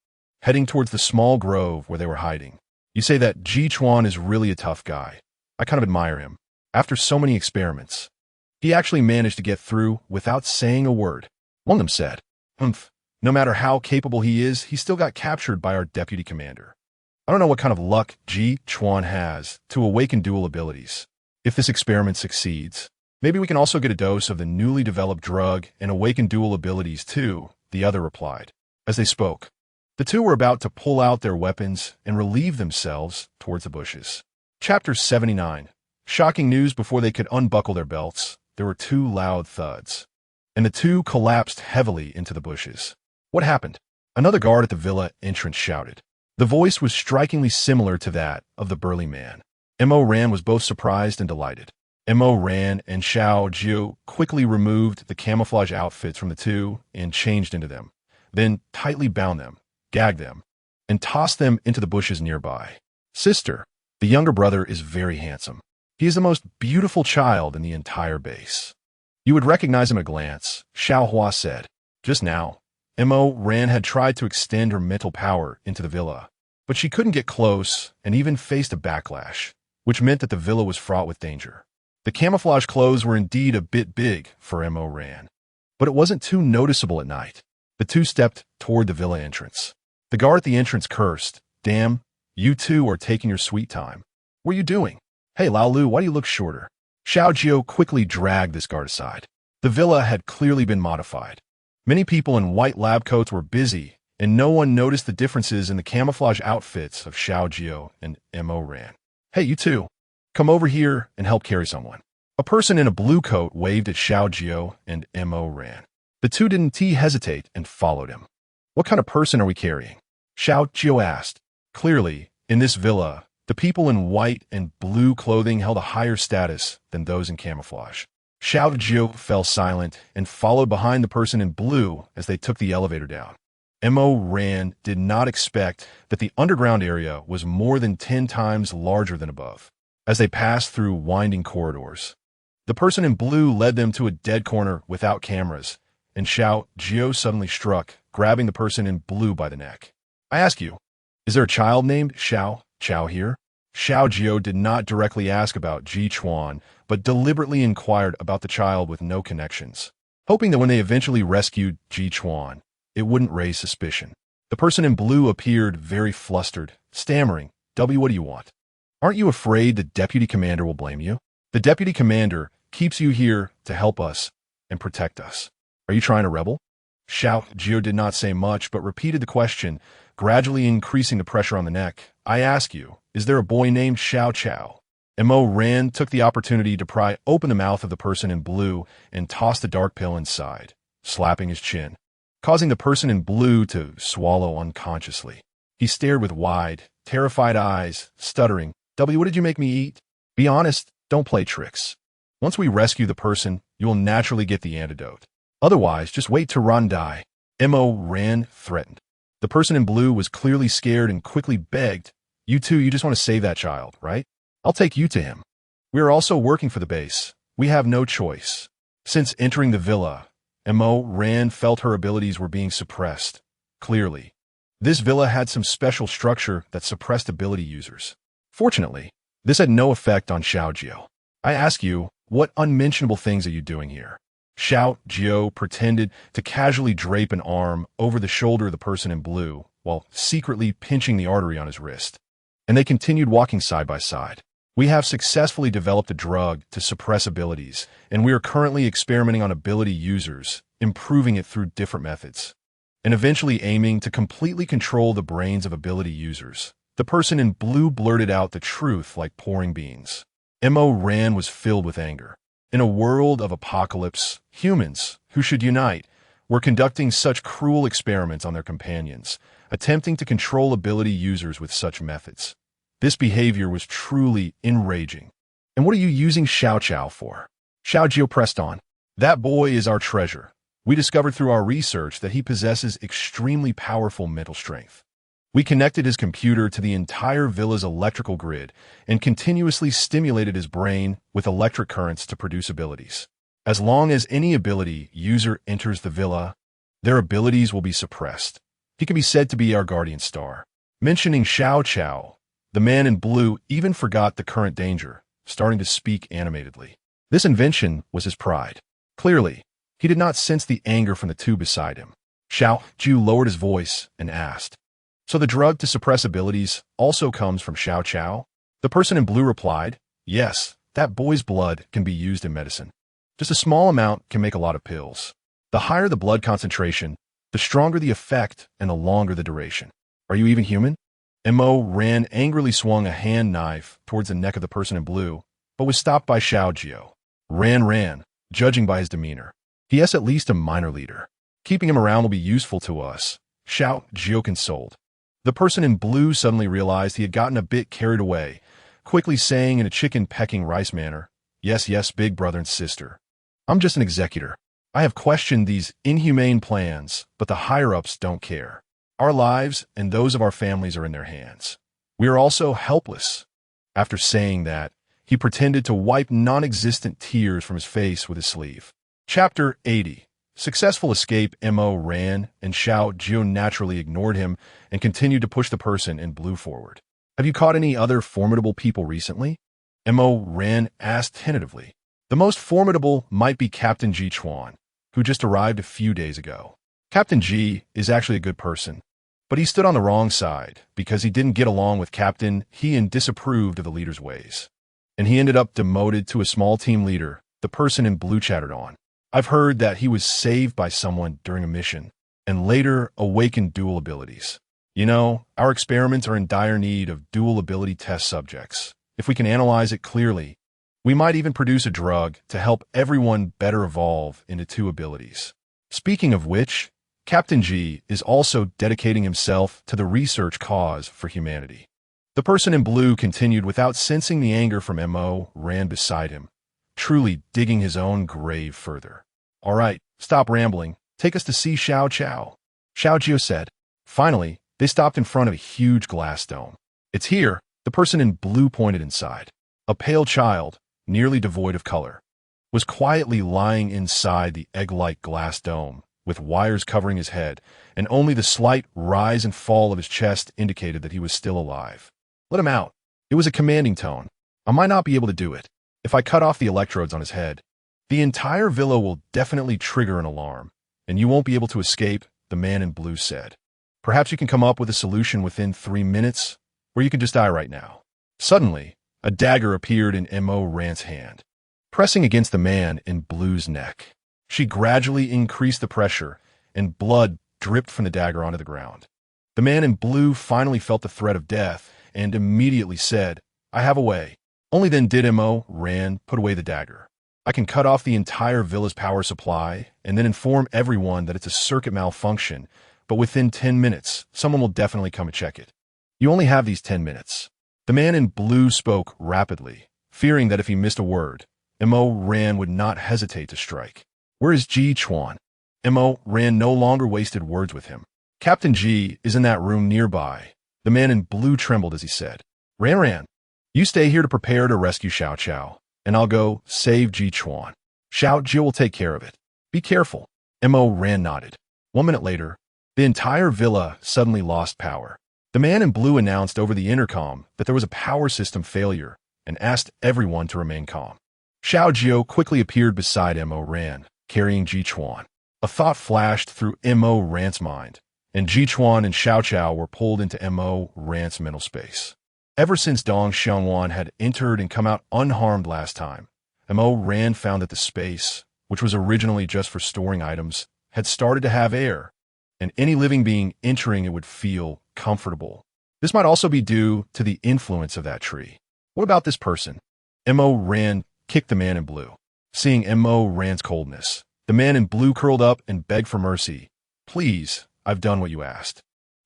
heading towards the small grove where they were hiding. You say that Ji Chuan is really a tough guy. I kind of admire him. After so many experiments, he actually managed to get through without saying a word. One of them said, no matter how capable he is, he still got captured by our deputy commander. I don't know what kind of luck Ji Chuan has to awaken dual abilities. If this experiment succeeds, maybe we can also get a dose of the newly developed drug and awaken dual abilities too, the other replied. As they spoke, the two were about to pull out their weapons and relieve themselves towards the bushes. Chapter 79. Shocking news. Before they could unbuckle their belts, there were two loud thuds, and the two collapsed heavily into the bushes. What happened? Another guard at the villa entrance shouted. The voice was strikingly similar to that of the burly man. Mo Ran was both surprised and delighted. Mo Ran and Xiao Jiu quickly removed the camouflage outfits from the two and changed into them, then tightly bound them, gagged them, and tossed them into the bushes nearby. Sister, the younger brother is very handsome. He is the most beautiful child in the entire base. You would recognize him at a glance, Xiao Hua said. Just now, Mo Ran had tried to extend her mental power into the villa, but she couldn't get close and even faced a backlash, which meant that the villa was fraught with danger. The camouflage clothes were indeed a bit big for Mo Ran, but it wasn't too noticeable at night. The two stepped toward the villa entrance. The guard at the entrance cursed. Damn, you two are taking your sweet time. What are you doing? Hey, Lao Lu, why do you look shorter? Xiao Jiu quickly dragged this guard aside. The villa had clearly been modified. Many people in white lab coats were busy, and no one noticed the differences in the camouflage outfits of Xiao Jiu and Mo Ran. Hey, you two, come over here and help carry someone. A person in a blue coat waved at Xiao Jiu and Mo Ran. The two didn't hesitate and followed him. What kind of person are we carrying? Xiao Jiu asked. Clearly, in this villa, the people in white and blue clothing held a higher status than those in camouflage. Xiao Jiu fell silent and followed behind the person in blue as they took the elevator down. Mo Ran did not expect that the underground area was more than 10 times larger than above. As they passed through winding corridors, the person in blue led them to a dead corner without cameras, and Xiao Jiu suddenly struck, grabbing the person in blue by the neck. I ask you, Is there a child named Xiao here? Xiao Jiu did not directly ask about Ji Chuan, but deliberately inquired about the child with no connections, hoping that when they eventually rescued Ji Chuan, it wouldn't raise suspicion. The person in blue appeared very flustered, stammering, "W, what do you want? Aren't you afraid the deputy commander will blame you? The deputy commander keeps you here to help us and protect us. Are you trying to rebel?" Xiao Jiu did not say much, but repeated the question, gradually increasing the pressure on the neck. "I ask you, is there a boy named Xiao? Mo Ran took the opportunity to pry open the mouth of the person in blue and tossed the dark pill inside, slapping his chin, causing the person in blue to swallow unconsciously. He stared with wide, terrified eyes, stuttering, "W, what did you make me eat? Be honest, don't play tricks. Once we rescue the person, you will naturally get the antidote. Otherwise, just wait to run die." Mo Ran threatened. The person in blue was clearly scared and quickly begged, "You two, you just want to save that child, right? I'll take you to him. We are also working for the base. We have no choice." Since entering the villa, Mo Ran felt her abilities were being suppressed. Clearly, this villa had some special structure that suppressed ability users. Fortunately, this had no effect on Xiao Jiu. "I ask you, what unmentionable things are you doing here?" Xiao Jiu pretended to casually drape an arm over the shoulder of the person in blue, while secretly pinching the artery on his wrist. And they continued walking side by side. "We have successfully developed a drug to suppress abilities, and we are currently experimenting on ability users, improving it through different methods, and eventually aiming to completely control the brains of ability users." The person in blue blurted out the truth like pouring beans. Mo Ran was filled with anger. In a world of apocalypse, humans, who should unite, were conducting such cruel experiments on their companions, attempting to control ability users with such methods. This behavior was truly enraging. "And what are you using Xiao for?" Xiao Jiu pressed on. "That boy is our treasure. We discovered through our research that he possesses extremely powerful mental strength. We connected his computer to the entire villa's electrical grid and continuously stimulated his brain with electric currents to produce abilities. As long as any ability user enters the villa, their abilities will be suppressed. He can be said to be our guardian star." Mentioning Xiao, the man in blue even forgot the current danger, starting to speak animatedly. This invention was his pride. Clearly, he did not sense the anger from the two beside him. Xiao Jiu lowered his voice and asked, "So the drug to suppress abilities also comes from Xiao?" The person in blue replied, "Yes, that boy's blood can be used in medicine. Just a small amount can make a lot of pills. The higher the blood concentration, the stronger the effect and the longer the duration. Are you even human?" Mo Ran angrily swung a hand knife towards the neck of the person in blue, but was stopped by Xiao Jiu. Ran, judging by his demeanor. "He is at least a minor leader. Keeping him around will be useful to us," Xiao Jiu consoled. The person in blue suddenly realized he had gotten a bit carried away, quickly saying in a chicken-pecking rice manner, Yes, big brother and sister. I'm just an executor. I have questioned these inhumane plans, but the higher-ups don't care. Our lives and those of our families are in their hands. We are also helpless." After saying that, he pretended to wipe non-existent tears from his face with his sleeve. Chapter 80. Successful escape. Mo Ran and Xiao Jiu naturally ignored him and continued to push the person in blue forward. "Have you caught any other formidable people recently?" Mo Ran asked tentatively. "The most formidable might be Captain Ji Chuan, who just arrived a few days ago. Captain Ji is actually a good person, but he stood on the wrong side because he didn't get along with Captain He and disapproved of the leader's ways. And he ended up demoted to a small team leader," the person in blue chattered on. "I've heard that he was saved by someone during a mission and later awakened dual abilities. You know, our experiments are in dire need of dual ability test subjects. If we can analyze it clearly, we might even produce a drug to help everyone better evolve into two abilities. Speaking of which, Captain G is also dedicating himself to the research cause for humanity." The person in blue continued without sensing the anger from Mo Ran beside him, truly digging his own grave further. "All right, stop rambling. Take us to see Xiao. Xiao Jiu said. Finally, they stopped in front of a huge glass dome. "It's here," the person in blue pointed inside. A pale child, nearly devoid of color, was quietly lying inside the egg-like glass dome, with wires covering his head, and only the slight rise and fall of his chest indicated that he was still alive. Let him out. It was a commanding tone. I might not be able to do it. If I cut off the electrodes on his head, the entire villa will definitely trigger an alarm, and you won't be able to escape, the man in blue said. Perhaps you can come up with a solution within 3 minutes, or you can just die right now. Suddenly, a dagger appeared in M.O. Rand's hand, pressing against the man in blue's neck. She gradually increased the pressure, and blood dripped from the dagger onto the ground. The man in blue finally felt the threat of death and immediately said, I have a way. Only then did M.O. Rand put away the dagger. I can cut off the entire villa's power supply and then inform everyone that it's a circuit malfunction, but within 10 minutes, someone will definitely come and check it. You only have these 10 minutes. The man in blue spoke rapidly, fearing that if he missed a word, M.O. Rand would not hesitate to strike. Where is Ji Chuan? M.O. Rand no longer wasted words with him. Captain Ji is in that room nearby. The man in blue trembled as he said, Ran, you stay here to prepare to rescue Xiao Jiu, and I'll go save Ji Chuan. Xiao Jiu will take care of it. Be careful. M.O. Rand nodded. 1 minute later, the entire villa suddenly lost power. The man in blue announced over the intercom that there was a power system failure and asked everyone to remain calm. Xiao Jiu quickly appeared beside M.O. Rand, carrying Ji Chuan. A thought flashed through M.O. Rand's mind, and Ji Chuan and Xiao Jiu were pulled into M.O. Rand's mental space. Ever since Dong Xiangwan had entered and come out unharmed last time, M.O. Rand found that the space, which was originally just for storing items, had started to have air, and any living being entering it would feel comfortable. This might also be due to the influence of that tree. What about this person? M.O. Rand kicked the man in blue. Seeing M.O. Rand's coldness, the man in blue curled up and begged for mercy. Please, I've done what you asked.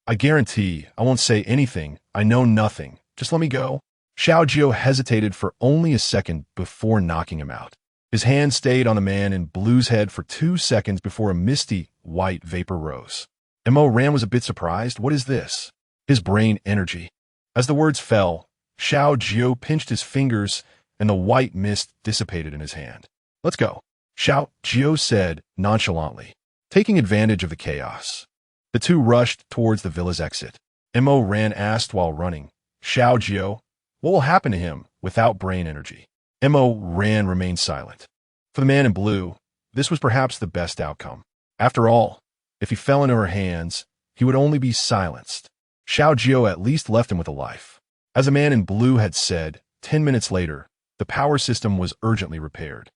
I guarantee I won't say anything. I know nothing. Just let me go. Xiao Jiu hesitated for only a second before knocking him out. His hand stayed on the man in blue's head for 2 seconds before a misty, white vapor rose. M.O. Rand was a bit surprised. What is this? His brain energy. As the words fell, Xiao Jiu pinched his fingers and the white mist dissipated in his hand. Let's go, Xiao Jiu said nonchalantly, taking advantage of the chaos. The two rushed towards the villa's exit. M.O. Rand asked while running, Xiao Jiu, what will happen to him without brain energy? M.O. Rand remained silent. For the man in blue, this was perhaps the best outcome. After all, if he fell into her hands, he would only be silenced. Xiao Jiu at least left him with a life. As the man in blue had said, 10 minutes later, the power system was urgently repaired.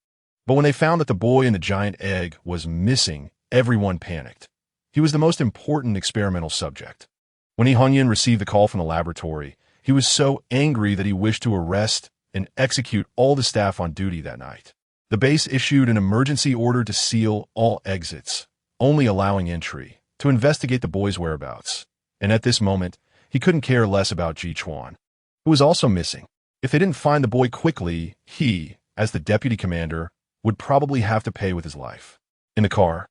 But when they found that the boy in the giant egg was missing, everyone panicked. He was the most important experimental subject. When He Hongyan received the call from the laboratory, he was so angry that he wished to arrest and execute all the staff on duty that night. The base issued an emergency order to seal all exits, only allowing entry, to investigate the boy's whereabouts. And at this moment, he couldn't care less about Ji Chuan, who was also missing. If they didn't find the boy quickly, he, as the deputy commander, would probably have to pay with his life. In the car,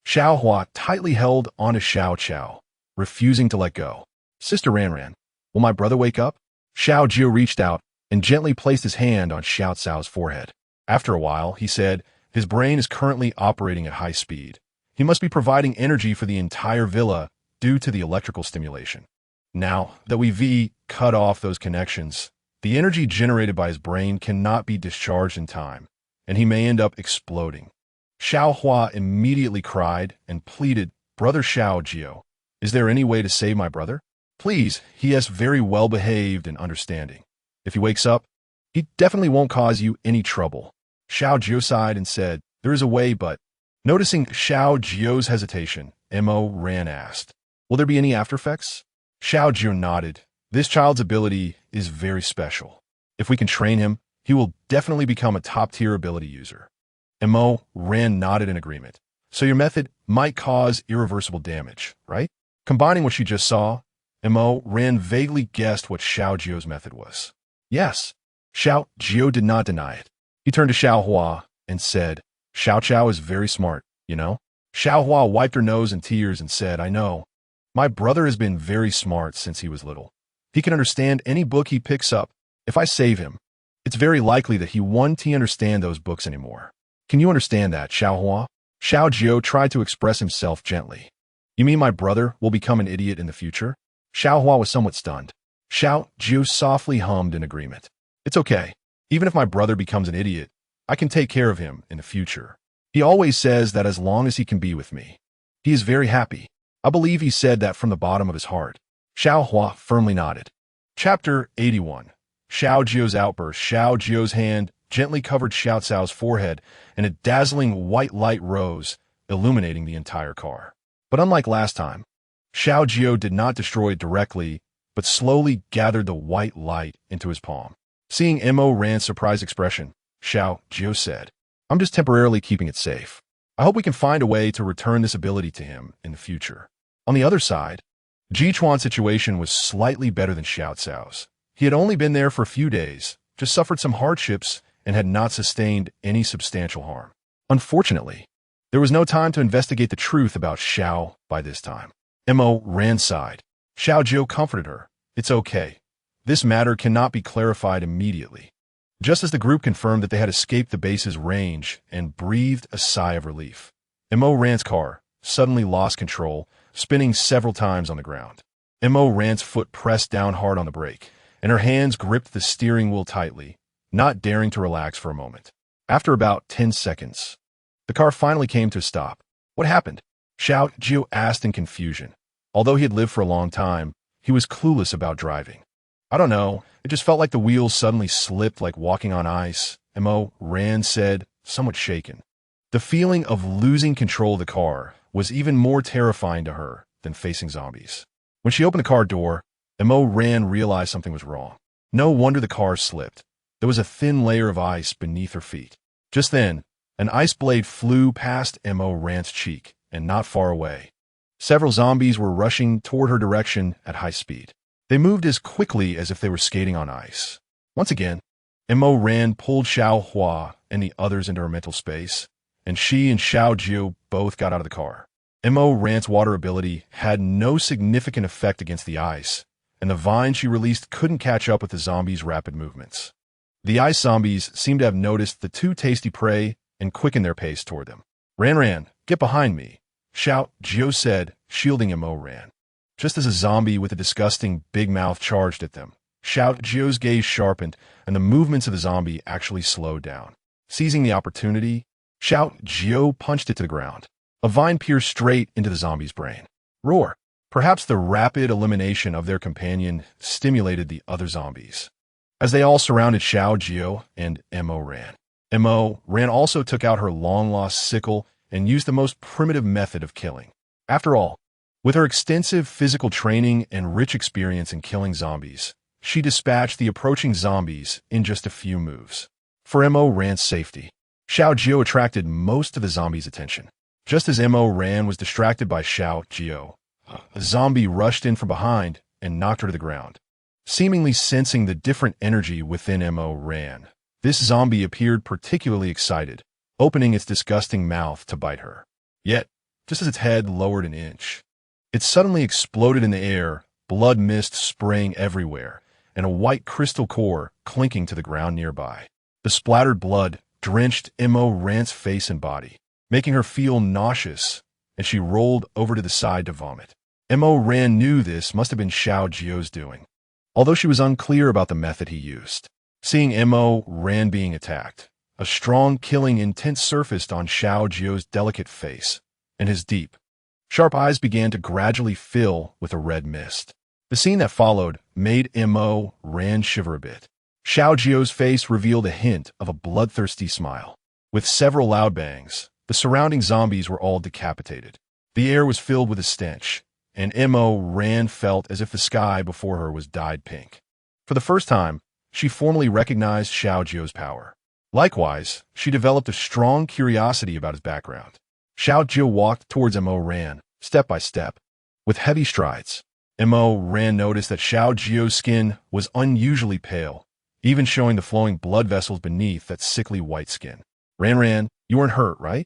Xiao Hua tightly held onto Xiao Jiu, refusing to let go. Sister Ran, will my brother wake up? Xiao Jiu reached out and gently placed his hand on Xiao Cao's forehead. After a while, he said, his brain is currently operating at high speed. He must be providing energy for the entire villa due to the electrical stimulation. Now that we've cut off those connections, the energy generated by his brain cannot be discharged in time, and he may end up exploding. Xiao Hua immediately cried and pleaded, Brother Xiao Jiu, is there any way to save my brother? Please, he is very well behaved and understanding. If he wakes up, he definitely won't cause you any trouble. Xiao Jiu sighed and said, there is a way, but... Noticing Xiao Jiu's hesitation, M.O. Rand asked, will there be any after effects? Xiao Jiu nodded. This child's ability is very special. If we can train him, he will definitely become a top-tier ability user. M.O. Rand nodded in agreement. So your method might cause irreversible damage, right? Combining what she just saw, M.O. Rand vaguely guessed what Xiao Jiu's method was. Yes. Xiao Jiu did not deny it. He turned to Xiao Hua and said, Xiao Jiu is very smart, you know? Xiao Hua wiped her nose in tears and said, I know. My brother has been very smart since he was little. He can understand any book he picks up. If I save him, it's very likely that he won't understand those books anymore. Can you understand that, Xiao Hua? Xiao Jiu tried to express himself gently. You mean my brother will become an idiot in the future? Xiao Hua was somewhat stunned. Xiao Jiu softly hummed in agreement. It's okay. Even if my brother becomes an idiot, I can take care of him in the future. He always says that as long as he can be with me. He is very happy. I believe he said that from the bottom of his heart. Xiao Hua firmly nodded. Chapter 81. Xiao Jiu's outburst. Xiao Jiu's hand gently covered Xiao Cao's forehead, and a dazzling white light rose, illuminating the entire car. But unlike last time, Xiao Jiu did not destroy it directly, but slowly gathered the white light into his palm. Seeing Mo Ran's surprised expression, Xiao Jiu said, I'm just temporarily keeping it safe. I hope we can find a way to return this ability to him in the future. On the other side, Ji Chuan's situation was slightly better than Xiao Cao's. He had only been there for a few days, just suffered some hardships, and had not sustained any substantial harm. Unfortunately, there was no time to investigate the truth about Xiao by this time. Mo Ran sighed. Xiao Jiu comforted her. It's okay. This matter cannot be clarified immediately. Just as the group confirmed that they had escaped the base's range and breathed a sigh of relief, Mo Ran's car suddenly lost control, spinning several times on the ground. Mo Ran's foot pressed down hard on the brake, and her hands gripped the steering wheel tightly, not daring to relax for a moment. After about 10 seconds, the car finally came to a stop. What happened? Xiao Jiu asked in confusion. Although he had lived for a long time, he was clueless about driving. I don't know, it just felt like the wheels suddenly slipped like walking on ice, Mo Ran said, somewhat shaken. The feeling of losing control of the car was even more terrifying to her than facing zombies. When she opened the car door, Mo Ran realized something was wrong. No wonder the car slipped. There was a thin layer of ice beneath her feet. Just then, an ice blade flew past Mo Ran's cheek, and not far away. Several zombies were rushing toward her direction at high speed. They moved as quickly as if they were skating on ice. Once again, Mo Ran pulled Xiao Hua and the others into her mental space, and she and Xiao Jiu both got out of the car. Mo Ran's water ability had no significant effect against the ice, and the vine she released couldn't catch up with the zombies' rapid movements. The ice zombies seemed to have noticed the two tasty prey and quickened their pace toward them. Ran, get behind me, Xiao Jiu said, shielding Mo Ran. Just as a zombie with a disgusting big mouth charged at them, Xiao Jiu's gaze sharpened, and the movements of the zombie actually slowed down. Seizing the opportunity, Xiao Jiu punched it to the ground. A vine pierced straight into the zombie's brain. Roar! Perhaps the rapid elimination of their companion stimulated the other zombies. As they all surrounded Xiao Jiu and Mo Ran. Mo Ran also took out her long-lost sickle and used the most primitive method of killing. After all, with her extensive physical training and rich experience in killing zombies, she dispatched the approaching zombies in just a few moves. For Mo Ran's safety, Xiao Jiu attracted most of the zombies' attention. Just as Mo Ran was distracted by Xiao Jiu, a zombie rushed in from behind and knocked her to the ground. Seemingly sensing the different energy within Mo Ran, this zombie appeared particularly excited, opening its disgusting mouth to bite her. Yet, just as its head lowered an inch, it suddenly exploded in the air, blood mist spraying everywhere, and a white crystal core clinking to the ground nearby. The splattered blood drenched Mo Ran's face and body, making her feel nauseous, and she rolled over to the side to vomit. Mo Ran knew this must have been Xiao Jiu's doing, although she was unclear about the method he used. Seeing Mo Ran being attacked, a strong killing intent surfaced on Xiao Jiu's delicate face, and his deep, sharp eyes began to gradually fill with a red mist. The scene that followed made Mo Ran shiver a bit. Xiao Jiu's face revealed a hint of a bloodthirsty smile. With several loud bangs, the surrounding zombies were all decapitated. The air was filled with a stench, and Mo Ran felt as if the sky before her was dyed pink. For the first time, she formally recognized Xiao Jiu's power. Likewise, she developed a strong curiosity about his background. Xiao Jiu walked towards Mo Ran, step by step. With heavy strides, Mo Ran noticed that Xiao Jiu's skin was unusually pale, even showing the flowing blood vessels beneath that sickly white skin. Ran, you weren't hurt, right?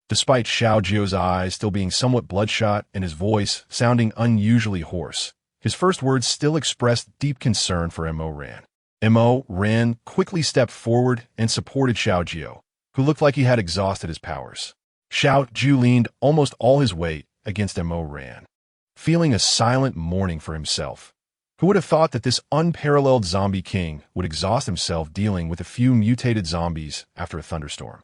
Despite Xiao Jiu's eyes still being somewhat bloodshot and his voice sounding unusually hoarse, his first words still expressed deep concern for Mo Ran. Mo Ran quickly stepped forward and supported Xiao Jiu, who looked like he had exhausted his powers. Xiao Jiu leaned almost all his weight against Mo Ran, feeling a silent mourning for himself. Who would have thought that this unparalleled zombie king would exhaust himself dealing with a few mutated zombies after a thunderstorm?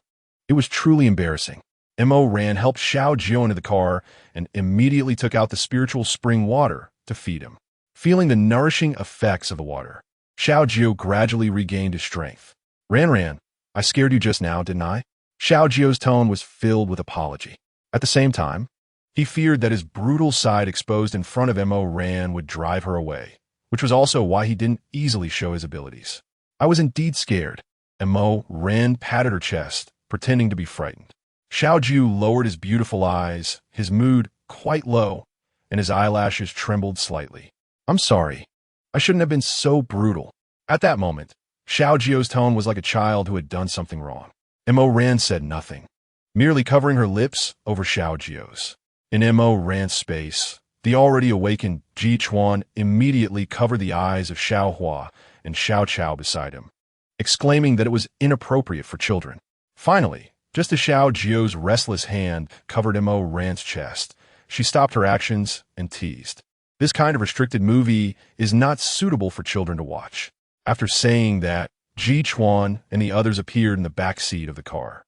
It was truly embarrassing. Mo Ran helped Xiao Jiu into the car and immediately took out the spiritual spring water to feed him. Feeling the nourishing effects of the water, Xiao Jiu gradually regained his strength. Ran, I scared you just now, didn't I? Xiao Jiu's tone was filled with apology. At the same time, he feared that his brutal side exposed in front of Mo Ran would drive her away, which was also why he didn't easily show his abilities. I was indeed scared. Mo Ran patted her chest, pretending to be frightened. Xiao Jiu lowered his beautiful eyes, his mood quite low, and his eyelashes trembled slightly. I'm sorry. I shouldn't have been so brutal. At that moment, Xiao Jiu's tone was like a child who had done something wrong. Mo Ran said nothing, merely covering her lips over Xiao Jiu's. In Mo Ran's space, the already awakened Ji Chuan immediately covered the eyes of Xiao Hua and Xiao Chao beside him, exclaiming that it was inappropriate for children. Finally, just as Xiao Jiu's restless hand covered Mo Ran's chest, she stopped her actions and teased. This kind of restricted movie is not suitable for children to watch. After saying that, Ji Chuan and the others appeared in the back seat of the car.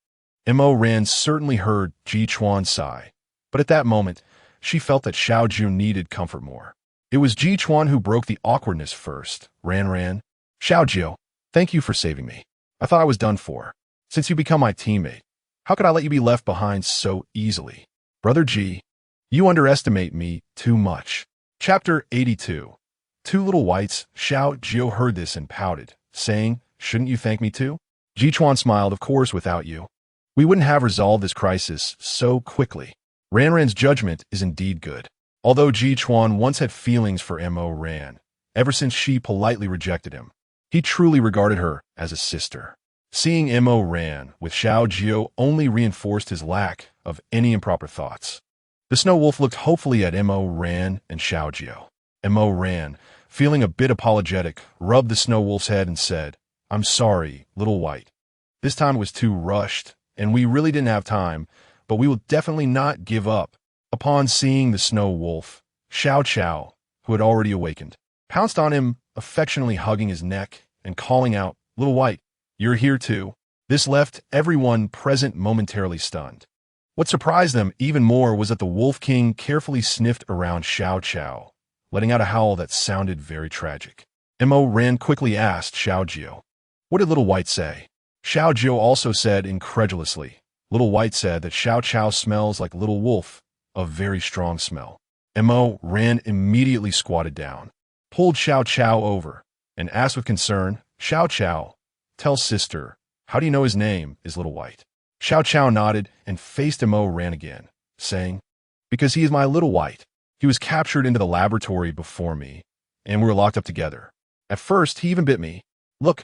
Mo Ran certainly heard Ji Chuan sigh, but at that moment, she felt that Xiao Jiu needed comfort more. It was Ji Chuan who broke the awkwardness first. Ran. Xiao Jiu, thank you for saving me. I thought I was done for. Since you become my teammate, how could I let you be left behind so easily? Brother Ji, you underestimate me too much. Chapter 82. Two little whites. Xiao Jiu heard this and pouted, saying, shouldn't you thank me too? Ji Chuan smiled, of course, without you. We wouldn't have resolved this crisis so quickly. Ran's judgment is indeed good. Although Ji Chuan once had feelings for Mo Ran, ever since she politely rejected him, he truly regarded her as a sister. Seeing Mo Ran with Xiao Jiu only reinforced his lack of any improper thoughts. The Snow Wolf looked hopefully at Mo Ran and Xiao Jiu. Mo Ran, feeling a bit apologetic, rubbed the Snow Wolf's head and said, I'm sorry, little white. This time was too rushed, and we really didn't have time, but we will definitely not give up. Upon seeing the Snow Wolf, Xiao Chao, who had already awakened, pounced on him, affectionately hugging his neck and calling out, little white, you're here too. This left everyone present momentarily stunned. What surprised them even more was that the Wolf King carefully sniffed around Xiao Chao, letting out a howl that sounded very tragic. Mo Ran quickly asked Xiao Jiu, what did Little White say? Xiao Jiu also said incredulously. Little White said that Xiao Chao smells like Little Wolf, a very strong smell. Mo Ran immediately squatted down, pulled Xiao Chao over, and asked with concern, Xiao Chao, tell sister, how do you know his name is Little White? Xiao Chao nodded and faced Mo Ran again, saying, because he is my Little White. He was captured into the laboratory before me, and we were locked up together. At first, he even bit me. Look.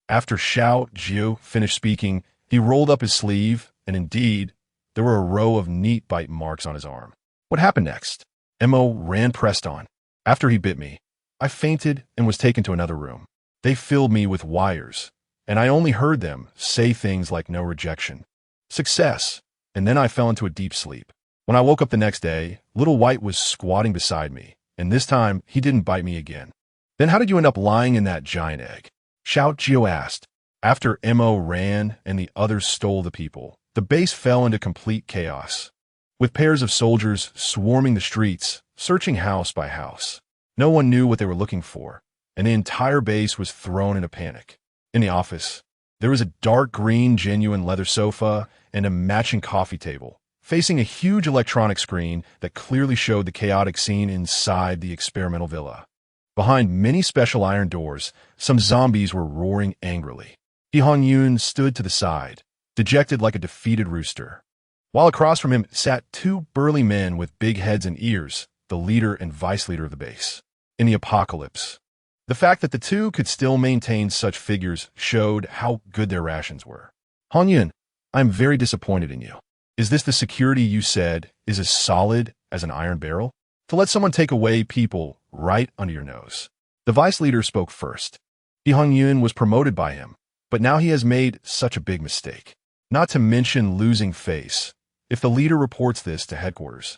After Xiao Jiu finished speaking, he rolled up his sleeve, and indeed, there were a row of neat bite marks on his arm. What happened next? Mo Ran pressed on. After he bit me, I fainted and was taken to another room. They filled me with wires, and I only heard them say things like no rejection, success, and then I fell into a deep sleep. When I woke up the next day, Little White was squatting beside me, and this time he didn't bite me again. Then how did you end up lying in that giant egg? Xiao Jiu asked. After Mo Ran and the others stole the people, the base fell into complete chaos, with pairs of soldiers swarming the streets, searching house by house. No one knew what they were looking for, and the entire base was thrown in a panic. In the office, there was a dark green genuine leather sofa and a matching coffee table, facing a huge electronic screen that clearly showed the chaotic scene inside the experimental villa. Behind many special iron doors, some zombies were roaring angrily. He Hong Yun stood to the side, dejected like a defeated rooster, while across from him sat two burly men with big heads and ears, the leader and vice leader of the base. In the apocalypse, the fact that the two could still maintain such figures showed how good their rations were. Hong Yun, I'm very disappointed in you. Is this the security you said is as solid as an iron barrel? To let someone take away people right under your nose. The vice leader spoke first. Hong Yun was promoted by him, but now he has made such a big mistake. Not to mention losing face. If the leader reports this to headquarters,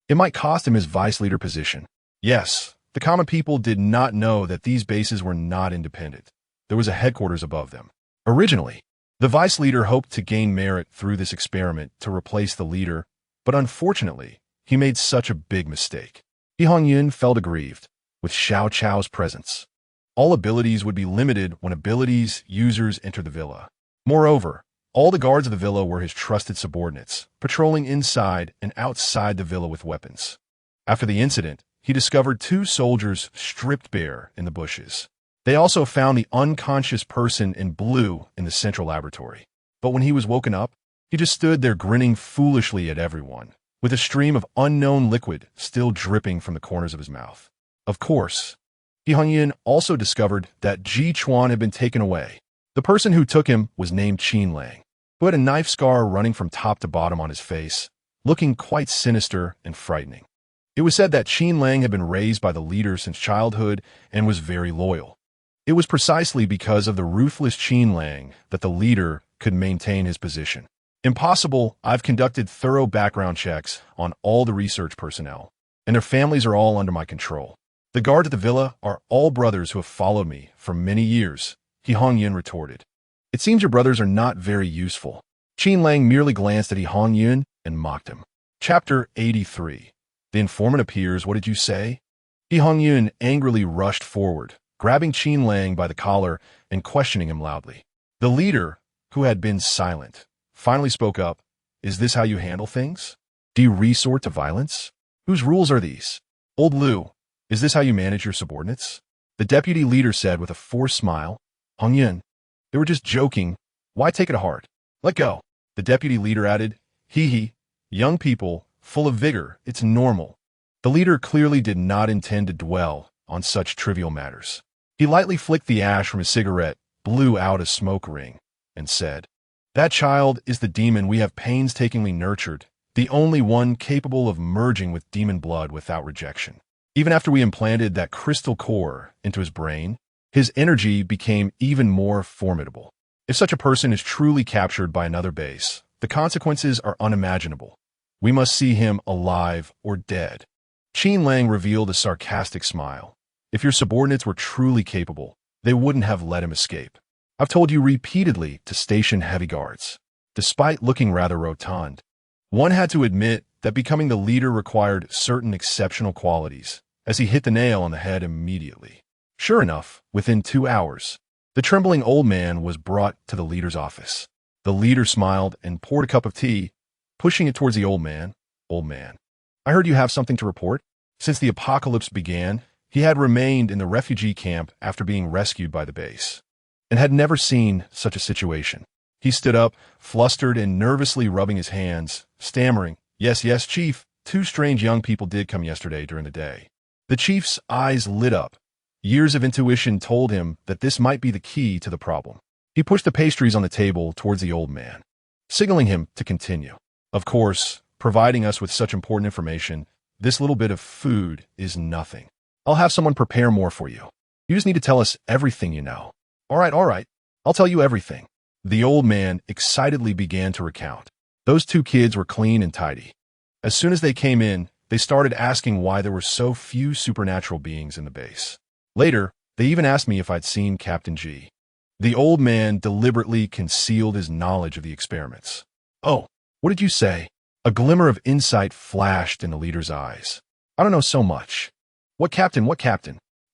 it might cost him his vice leader position. Yes, the common people did not know that these bases were not independent. There was a headquarters above them. Originally, the vice leader hoped to gain merit through this experiment to replace the leader, but unfortunately, he made such a big mistake. He Hongyun felt aggrieved with Xiao Jiu's presence. All abilities would be limited when abilities users enter the villa. Moreover, all the guards of the villa were his trusted subordinates, patrolling inside and outside the villa with weapons. After the incident, he discovered 2 soldiers stripped bare in the bushes. They also found the unconscious person in blue in the central laboratory. But when he was woken up, he just stood there grinning foolishly at everyone, with a stream of unknown liquid still dripping from the corners of his mouth. Of course, He Hongyun also discovered that Ji Chuan had been taken away. The person who took him was named Qin Lang, who had a knife scar running from top to bottom on his face, looking quite sinister and frightening. It was said that Qin Lang had been raised by the leader since childhood and was very loyal. It was precisely because of the ruthless Qin Lang that the leader could maintain his position. Impossible. I've conducted thorough background checks on all the research personnel, and their families are all under my control. The guards at the villa are all brothers who have followed me for many years, He Hongyun retorted. It seems your brothers are not very useful. Qin Lang merely glanced at He Hongyun and mocked him. Chapter 83. The informant appears. What did you say? He Hongyun angrily rushed forward, grabbing Qin Lang by the collar and questioning him loudly. The leader, who had been silent, finally spoke up. Is this how you handle things? Do you resort to violence? Whose rules are these? Old Liu, is this how you manage your subordinates? The deputy leader said with a forced smile. Hongyun, they were just joking. Why take it to heart? Let go. The deputy leader added. Hee, young people, full of vigor, it's normal. The leader clearly did not intend to dwell on such trivial matters. He lightly flicked the ash from his cigarette, blew out a smoke ring, and said, That child is the demon we have painstakingly nurtured, the only one capable of merging with demon blood without rejection. Even after we implanted that crystal core into his brain, his energy became even more formidable. If such a person is truly captured by another base, the consequences are unimaginable. We must see him alive or dead. Qin Lang revealed a sarcastic smile. If your subordinates were truly capable, they wouldn't have let him escape. I've told you repeatedly to station heavy guards. Despite looking rather rotund, one had to admit that becoming the leader required certain exceptional qualities, as he hit the nail on the head immediately. Sure enough, within 2 hours, the trembling old man was brought to the leader's office. The leader smiled and poured a cup of tea, pushing it towards the old man. Old man, I heard you have something to report. Since the apocalypse began, he had remained in the refugee camp after being rescued by the base, and had never seen such a situation. He stood up, flustered and nervously rubbing his hands, stammering, Yes, chief, 2 strange young people did come yesterday during the day. The chief's eyes lit up. Years of intuition told him that this might be the key to the problem. He pushed the pastries on the table towards the old man, signaling him to continue. Of course, providing us with such important information, this little bit of food is nothing. I'll have someone prepare more for you. You just need to tell us everything you know. All right. I'll tell you everything. The old man excitedly began to recount. Those 2 kids were clean and tidy. As soon as they came in, they started asking why there were so few supernatural beings in the base. Later, they even asked me if I'd seen Captain Ji. The old man deliberately concealed his knowledge of the experiments. Oh, what did you say? A glimmer of insight flashed in the leader's eyes. I don't know so much. What captain?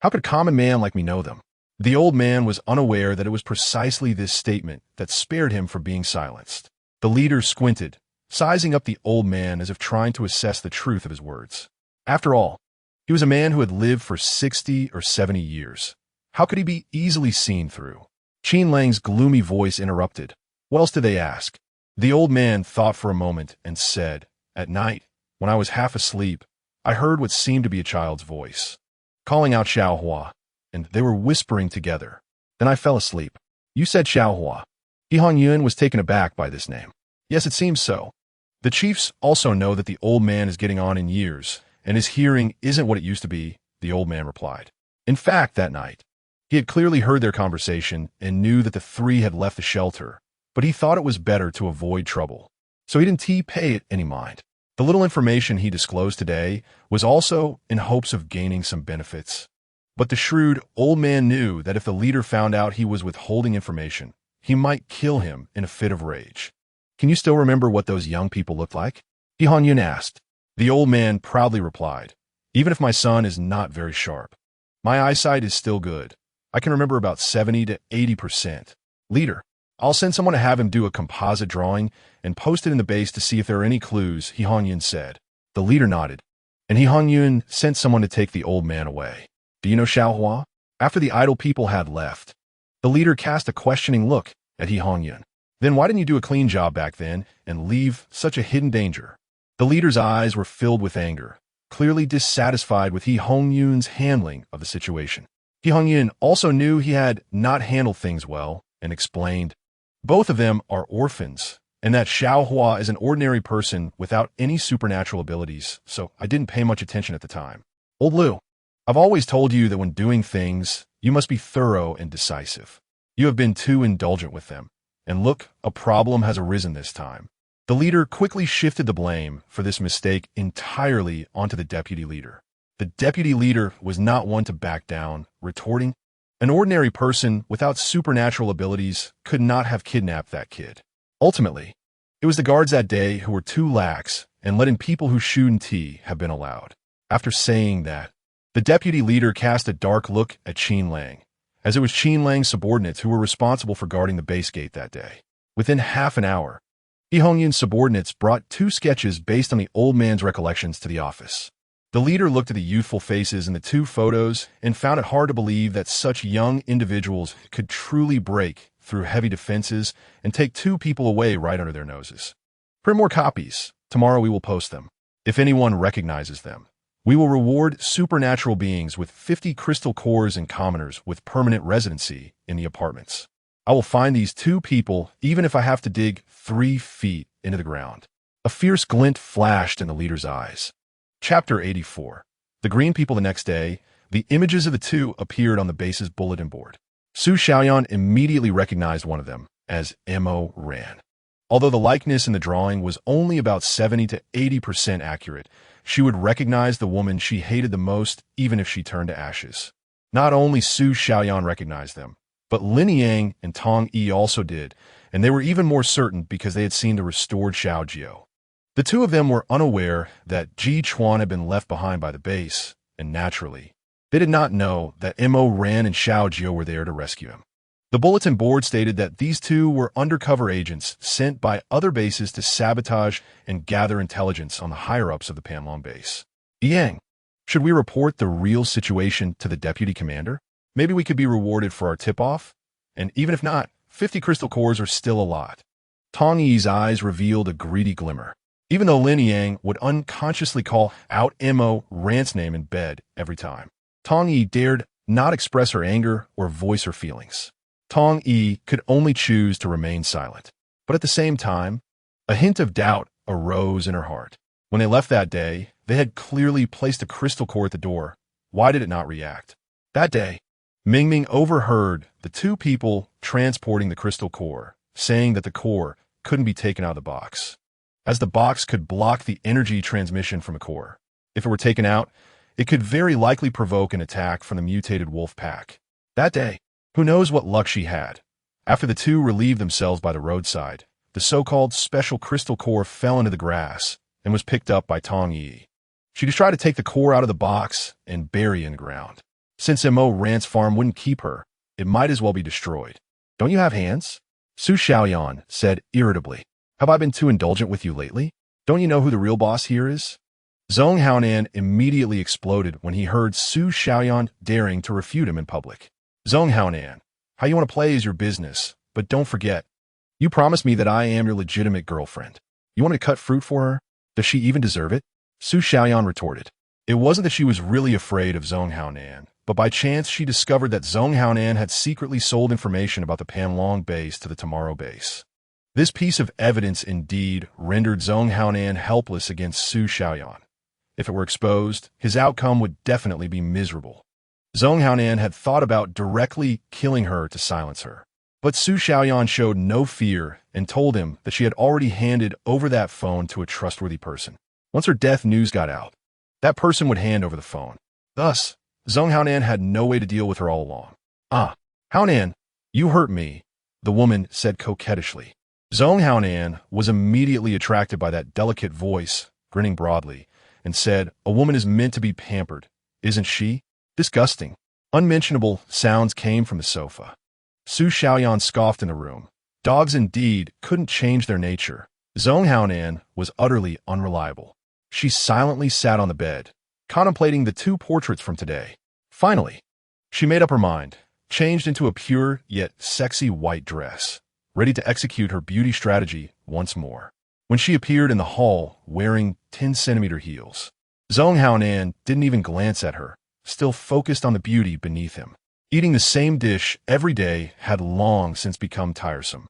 How could a common man like me know them? The old man was unaware that it was precisely this statement that spared him from being silenced. The leader squinted, sizing up the old man as if trying to assess the truth of his words. After all, he was a man who had lived for 60 or 70 years. How could he be easily seen through? Qin Lang's gloomy voice interrupted. What else did they ask? The old man thought for a moment and said, At night, when I was half asleep, I heard what seemed to be a child's voice, calling out Xiao Hua, and they were whispering together. Then I fell asleep. You said Xiao Hua. He Hongyun was taken aback by this name. Yes, it seems so. The chiefs also know that the old man is getting on in years, and his hearing isn't what it used to be, the old man replied. In fact, that night, he had clearly heard their conversation and knew that the 3 had left the shelter, but he thought it was better to avoid trouble. so he didn't pay it any mind. The little information he disclosed today was also in hopes of gaining some benefits. But the shrewd old man knew that if the leader found out he was withholding information, he might kill him in a fit of rage. Can you still remember what those young people looked like? Xiao asked. The old man proudly replied, even if my son is not very sharp, my eyesight is still good. I can remember about 70 to 80%. Leader, I'll send someone to have him do a composite drawing and post it in the base to see if there are any clues, Xiao said. The leader nodded, and Xiao sent someone to take the old man away. Do you know Xiao Jiu? After the idle people had left, the leader cast a questioning look at Xiao. Then why didn't you do a clean job back then and leave such a hidden danger? The leader's eyes were filled with anger, clearly dissatisfied with Xiao's handling of the situation. Xiao also knew he had not handled things well and explained, both of them are orphans, and that Xiao Jiu is an ordinary person without any supernatural abilities, so I didn't pay much attention at the time. Old Liu, I've always told you that when doing things, you must be thorough and decisive. You have been too indulgent with them. And look, a problem has arisen this time. The leader quickly shifted the blame for this mistake entirely onto the deputy leader. The deputy leader was not one to back down, retorting, an ordinary person without supernatural abilities could not have kidnapped that kid. Ultimately, it was the guards that day who were too lax and letting people who shouldn't have been allowed. After saying that, the deputy leader cast a dark look at Qin Lang, as it was Qin Lang's subordinates who were responsible for guarding the base gate that day. Within half an hour, Xiao's subordinates brought 2 sketches based on the old man's recollections to the office. The leader looked at the youthful faces in the 2 photos and found it hard to believe that such young individuals could truly break through heavy defenses and take 2 people away right under their noses. Print more copies. Tomorrow we will post them. If anyone recognizes them, we will reward supernatural beings with 50 crystal cores and commoners with permanent residency in the apartments. I will find these 2 people even if I have to dig 3 feet into the ground. A fierce glint flashed in the leader's eyes. Chapter 84. The green people. The next day, the images of the 2 appeared on the base's bulletin board. Su Xiaoyan immediately recognized one of them as Mo Ran. Although the likeness in the drawing was only about 70 to 80% accurate, she would recognize the woman she hated the most even if she turned to ashes. Not only Su Xiaoyan recognized them, but Lin Yang and Tong Yi also did, and they were even more certain because they had seen the restored Xiao Jiu. The 2 of them were unaware that Ji Chuan had been left behind by the base, and naturally, they did not know that Mo Ran and Xiao Jiu were there to rescue him. The bulletin board stated that these 2 were undercover agents sent by other bases to sabotage and gather intelligence on the higher-ups of the Panlong base. Yang, should we report the real situation to the deputy commander? Maybe we could be rewarded for our tip-off? And even if not, 50 crystal cores are still a lot. Tong Yi's eyes revealed a greedy glimmer. Even though Lin Yang would unconsciously call out Mo Ran's name in bed every time, Tong Yi dared not express her anger or voice her feelings. Tong Yi could only choose to remain silent. But at the same time, a hint of doubt arose in her heart. When they left that day, they had clearly placed a crystal core at the door. Why did it not react? That day, Mingming overheard the 2 people transporting the crystal core, saying that the core couldn't be taken out of the box, as the box could block the energy transmission from a core. If it were taken out, it could very likely provoke an attack from the mutated wolf pack. That day, who knows what luck she had. After the 2 relieved themselves by the roadside, the so-called special crystal core fell into the grass and was picked up by Tong Yi. She could try to take the core out of the box and bury it in the ground. Since Mo Ran's farm wouldn't keep her, it might as well be destroyed. Don't you have hands? Su Xiaoyan said irritably. Have I been too indulgent with you lately? Don't you know who the real boss here is? Zhong Haonan immediately exploded when he heard Su Xiaoyan daring to refute him in public. Zhong Haonan, how you want to play is your business, but don't forget, you promised me that I am your legitimate girlfriend. You want me to cut fruit for her? Does she even deserve it? Su Xiaoyan retorted. It wasn't that she was really afraid of Zhong Haonan, but by chance she discovered that Zhong Haonan had secretly sold information about the Panlong base to the Tomorrow base. This piece of evidence indeed rendered Zhong Haonan helpless against Su Xiaoyan. If it were exposed, his outcome would definitely be miserable. Zhong Haonan had thought about directly killing her to silence her. But Su Xiaoyan showed no fear and told him that she had already handed over that phone to a trustworthy person. Once her death news got out, that person would hand over the phone. Thus, Zhong Haonan had no way to deal with her all along. "Ah, Haonan, you hurt me," the woman said coquettishly. Zhong Haonan was immediately attracted by that delicate voice, grinning broadly, and said, "A woman is meant to be pampered, isn't she?" Disgusting. Unmentionable sounds came from the sofa. Su Xiaoyan scoffed in the room. Dogs indeed couldn't change their nature. Zhong Haonan was utterly unreliable. She silently sat on the bed, contemplating the two portraits from today. Finally, she made up her mind, changed into a pure yet sexy white dress, ready to execute her beauty strategy once more. When she appeared in the hall wearing 10-centimeter heels, Zhong Haonan didn't even glance at her, still focused on the beauty beneath him. Eating the same dish every day had long since become tiresome.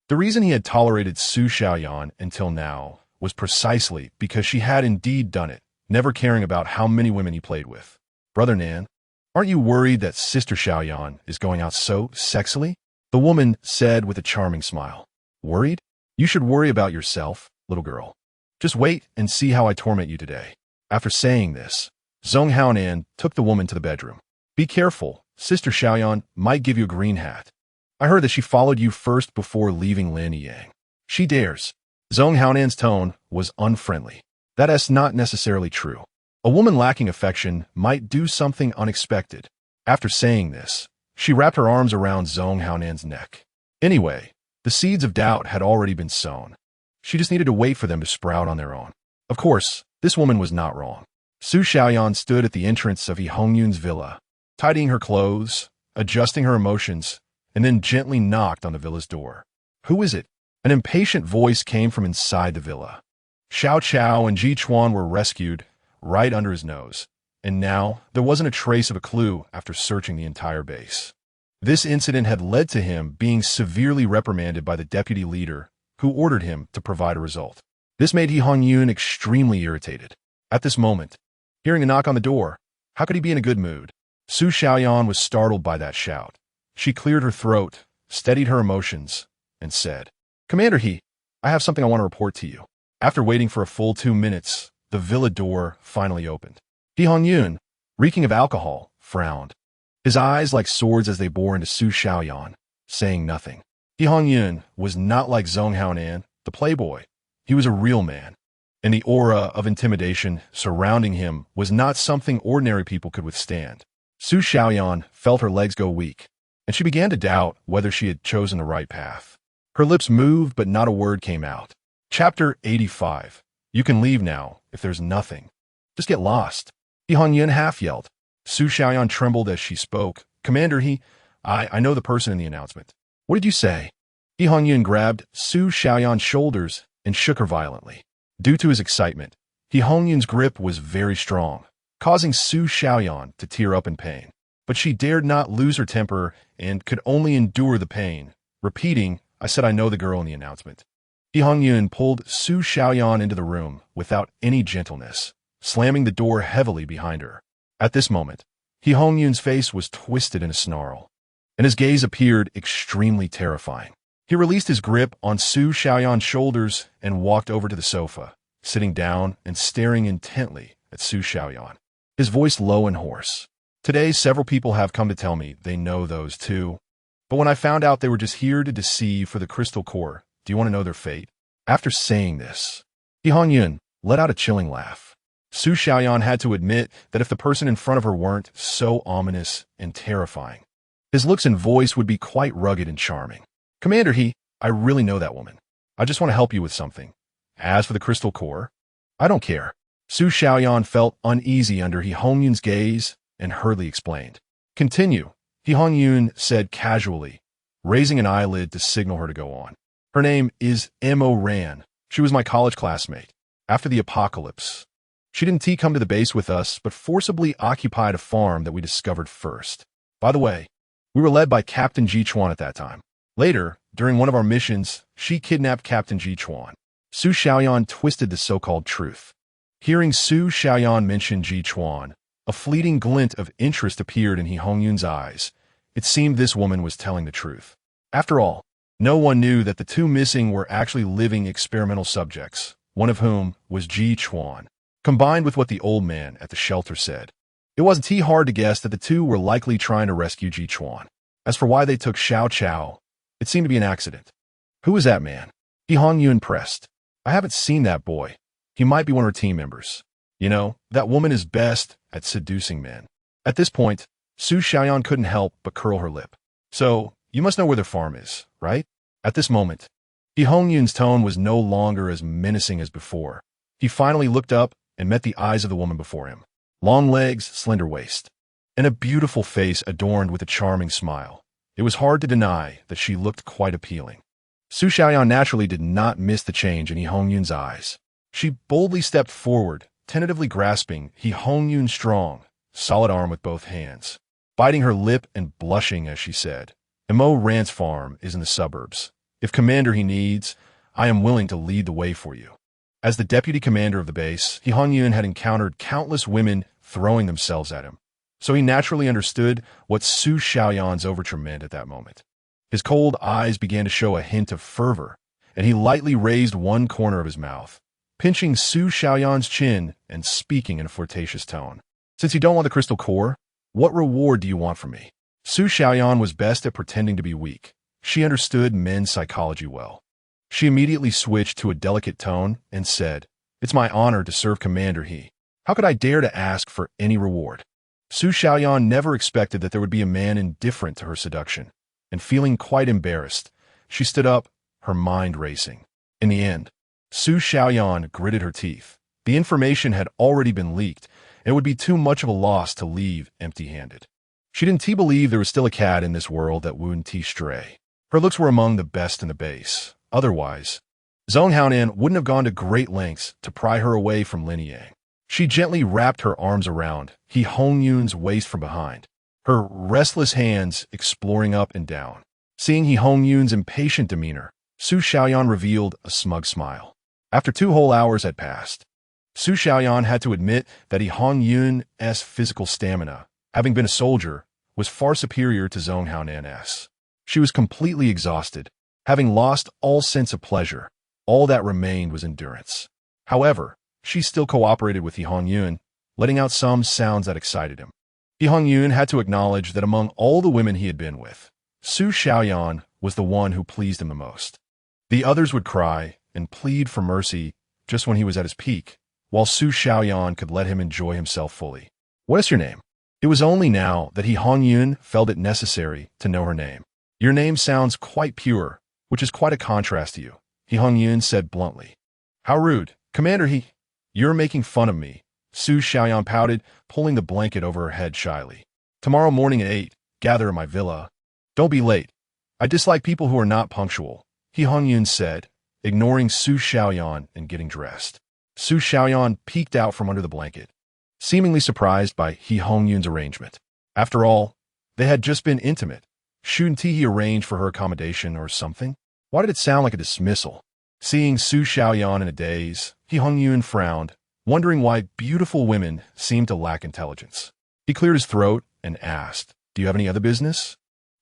The reason he had tolerated Su Xiaoyan until now was precisely because she had indeed done it, never caring about how many women he played with. "Brother Nan, aren't you worried that Sister Xiaoyan is going out so sexily?" the woman said with a charming smile. "Worried? You should worry about yourself, little girl. Just wait and see how I torment you today." After saying this, Zhong Haonan took the woman to the bedroom. "Be careful, Sister Xiaoyan might give you a green hat. I heard that she followed you first before leaving Lanyang. She dares." Zhong Haonan's tone was unfriendly. That's not necessarily true. A woman lacking affection might do something unexpected. After saying this, she wrapped her arms around Zhong Haonan's neck. Anyway, the seeds of doubt had already been sown. She just needed to wait for them to sprout on their own. Of course, this woman was not wrong. Su Xiaoyan stood at the entrance of He Hongyun's villa, tidying her clothes, adjusting her emotions, and then gently knocked on the villa's door. "Who is it?" An impatient voice came from inside the villa. Xiao Jiu and Ji Chuan were rescued right under his nose, and now there wasn't a trace of a clue after searching the entire base. This incident had led to him being severely reprimanded by the deputy leader, who ordered him to provide a result. This made He Hongyun extremely irritated. At this moment, hearing a knock on the door, how could he be in a good mood? Su Xiaoyan was startled by that shout. She cleared her throat, steadied her emotions, and said, "Commander He, I have something I want to report to you." After waiting for a full 2 minutes, the villa door finally opened. He Hongyun, reeking of alcohol, frowned, his eyes like swords as they bore into Su Xiaoyan, saying nothing. He Hongyun was not like Zhong Haonan, the playboy. He was a real man, and the aura of intimidation surrounding him was not something ordinary people could withstand. Su Xiaoyan felt her legs go weak, and she began to doubt whether she had chosen the right path. Her lips moved, but not a word came out. Chapter 85. You can leave now, if there's nothing. Just get lost. He Hongyun half yelled. Su Xiaoyan trembled as she spoke. "Commander He, I know the person in the announcement." "What did you say?" He Hongyun grabbed Su Xiaoyan's shoulders and shook her violently. Due to his excitement, He Hongyun's grip was very strong, causing Su Xiaoyan to tear up in pain. But she dared not lose her temper and could only endure the pain, repeating, "I said I know the girl in the announcement." He Hongyun pulled Su Xiaoyan into the room without any gentleness, slamming the door heavily behind her. At this moment, He Hongyun's face was twisted in a snarl, and his gaze appeared extremely terrifying. He released his grip on Su Xiaoyan's shoulders and walked over to the sofa, sitting down and staring intently at Su Xiaoyan, his voice low and hoarse. "Today, several people have come to tell me they know those two. But when I found out they were just here to deceive for the crystal core, do you want to know their fate?" After saying this, He Hongyun let out a chilling laugh. Su Xiaoyan had to admit that if the person in front of her weren't so ominous and terrifying, his looks and voice would be quite rugged and charming. "Commander He, I really know that woman. I just want to help you with something. As for the crystal core, I don't care." Su Xiaoyan felt uneasy under He Hongyun's gaze and hurriedly explained. "Continue," He Hongyun said casually, raising an eyelid to signal her to go on. "Her name is Mo Ran. She was my college classmate. After the apocalypse, she didn't come to the base with us, but forcibly occupied a farm that we discovered first. By the way, we were led by Captain Ji Chuan at that time. Later, during one of our missions, she kidnapped Captain Ji Chuan." Su Xiaoyan twisted the so-called truth. Hearing Su Xiaoyan mention Ji Chuan, a fleeting glint of interest appeared in He Hongyun's eyes. It seemed this woman was telling the truth. After all, no one knew that the two missing were actually living experimental subjects, one of whom was Ji Chuan. Combined with what the old man at the shelter said, it wasn't too hard to guess that the two were likely trying to rescue Ji Chuan. As for why they took Xiao Jiu, it seemed to be an accident. Who is that man? He Hongyun pressed. I haven't seen that boy. He might be one of her team members. You know, that woman is best at seducing men. At this point, Su Xiaoyan couldn't help but curl her lip. So, you must know where their farm is, right? At this moment, He Hongyun's tone was no longer as menacing as before. He finally looked up and met the eyes of the woman before him. Long legs, slender waist, and a beautiful face adorned with a charming smile. It was hard to deny that she looked quite appealing. Su Xiaoyan naturally did not miss the change in He Hongyun's eyes. She boldly stepped forward, tentatively grasping He Hongyun's strong, solid arm with both hands, biting her lip and blushing as she said, Mo Ran's farm is in the suburbs. If commander he needs, I am willing to lead the way for you. As the deputy commander of the base, He Hongyun had encountered countless women throwing themselves at him, so he naturally understood what Su Xiaoyan's overture meant at that moment. His cold eyes began to show a hint of fervor, and he lightly raised one corner of his mouth, pinching Su Xiaoyan's chin and speaking in a flirtatious tone. Since you don't want the crystal core, what reward do you want from me? Su Xiaoyan was best at pretending to be weak. She understood men's psychology well. She immediately switched to a delicate tone and said, It's my honor to serve Commander He. How could I dare to ask for any reward? Su Xiaoyan never expected that there would be a man indifferent to her seduction, and feeling quite embarrassed, she stood up, her mind racing. In the end, Su Xiaoyan gritted her teeth. The information had already been leaked, and it would be too much of a loss to leave empty-handed. She didn't believe there was still a cat in this world that wouldn't stray. Her looks were among the best in the base. Otherwise, Zhong Haonan wouldn't have gone to great lengths to pry her away from Lin Yang. She gently wrapped her arms around He Hongyun's waist from behind, her restless hands exploring up and down. Seeing He Hongyun's impatient demeanor, Su Xiaoyan revealed a smug smile. After 2 whole hours had passed, Su Xiaoyan had to admit that He Hongyun's physical stamina, having been a soldier, was far superior to Zhong Haonan's. She was completely exhausted, having lost all sense of pleasure. All that remained was endurance. However, she still cooperated with He Hongyun, letting out some sounds that excited him. He Hongyun had to acknowledge that among all the women he had been with, Su Xiaoyan was the one who pleased him the most. The others would cry and plead for mercy just when he was at his peak, while Su Xiaoyan could let him enjoy himself fully. What is your name? It was only now that He Hongyun felt it necessary to know her name. Your name sounds quite pure, which is quite a contrast to you, He Hongyun said bluntly. How rude. Commander He, you're making fun of me, Su Xiaoyan pouted, pulling the blanket over her head shyly. Tomorrow morning at 8, gather at my villa. Don't be late. I dislike people who are not punctual, He Hongyun said, ignoring Su Xiaoyan and getting dressed. Su Xiaoyan peeked out from under the blanket, seemingly surprised by He Hongyun's arrangement. After all, they had just been intimate. Shouldn't he arrange for her accommodation or something? Why did it sound like a dismissal? Seeing Su Xiaoyan in a daze, He Hongyun frowned, wondering why beautiful women seemed to lack intelligence. He cleared his throat and asked, Do you have any other business?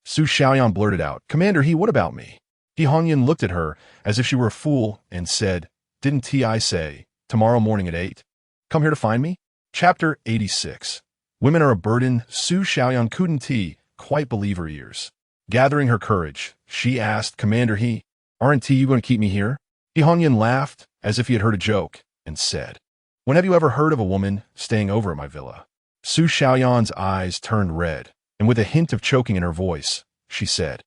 Su Xiaoyan blurted out, Commander He, what about me? He Hongyun looked at her as if she were a fool and said, Didn't I say, tomorrow morning at 8? Come here to find me? Chapter 86. Women are a burden. Su Xiaoyan couldn't quite believe her ears. Gathering her courage, she asked, Commander He, aren't you going to keep me here? He Hongyun laughed as if he had heard a joke and said, When have you ever heard of a woman staying over at my villa? Su Xiaoyan's eyes turned red, and with a hint of choking in her voice, she said,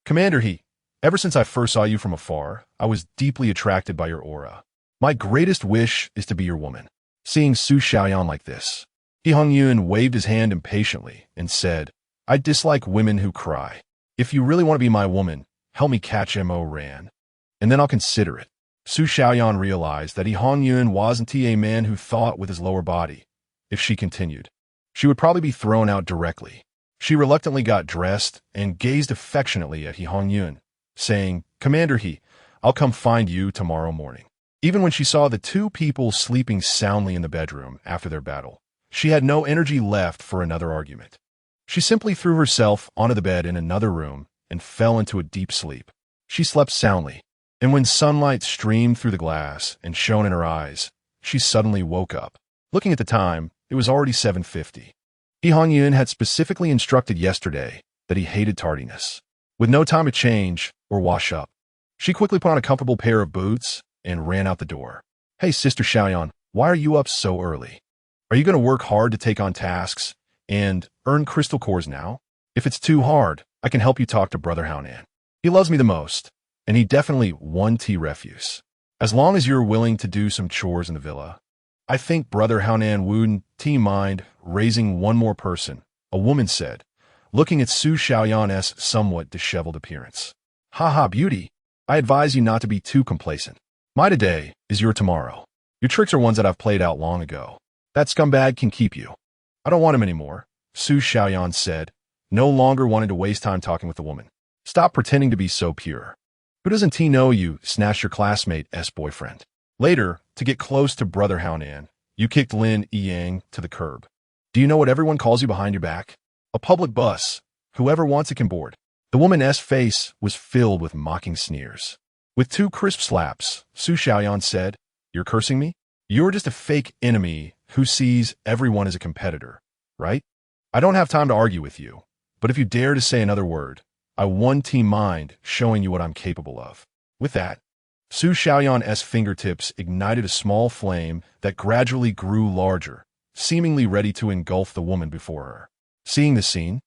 Commander He, ever since I first saw you from afar, I was deeply attracted by your aura. My greatest wish is to be your woman. Seeing Su Xiaoyan like this, He Hongyun waved his hand impatiently and said, I dislike women who cry. If you really want to be my woman, help me catch Mo Ran, and then I'll consider it. Su Xiaoyan realized that He Hongyun wasn't a man who thought with his lower body. If she continued, she would probably be thrown out directly. She reluctantly got dressed and gazed affectionately at He Hongyun, saying, Commander He, I'll come find you tomorrow morning. Even when she saw the 2 people sleeping soundly in the bedroom after their battle, she had no energy left for another argument. She simply threw herself onto the bed in another room and fell into a deep sleep. She slept soundly, and when sunlight streamed through the glass and shone in her eyes, she suddenly woke up. Looking at the time, it was already 7:50. Hongyun had specifically instructed yesterday that he hated tardiness. With no time to change or wash up, she quickly put on a comfortable pair of boots and ran out the door. Hey, Sister Xiaoyan, why are you up so early? Are you going to work hard to take on tasks and earn crystal cores now? If it's too hard, I can help you talk to Brother Haonan. He loves me the most, and he definitely won T refuse. As long as you're willing to do some chores in the villa, I think Brother Haonan wouldn't mind raising one more person, a woman said, looking at Su Xiaoyan's somewhat disheveled appearance. Haha, beauty, I advise you not to be too complacent. My today is your tomorrow. Your tricks are ones that I've played out long ago. That scumbag can keep you. I don't want him anymore, Su Xiaoyan said, no longer wanting to waste time talking with the woman. Stop pretending to be so pure. Who doesn't know you snatched your classmate's boyfriend? Later, to get close to Brother Haonan, you kicked Lin Yang to the curb. Do you know what everyone calls you behind your back? A public bus. Whoever wants it can board. The woman's face was filled with mocking sneers. With 2 crisp slaps, Su Xiaoyan said, You're cursing me? You're just a fake enemy who sees everyone as a competitor, right? I don't have time to argue with you, but if you dare to say another word, I won't mind showing you what I'm capable of. With that, Su Xiaoyan's fingertips ignited a small flame that gradually grew larger, seemingly ready to engulf the woman before her. Seeing the scene,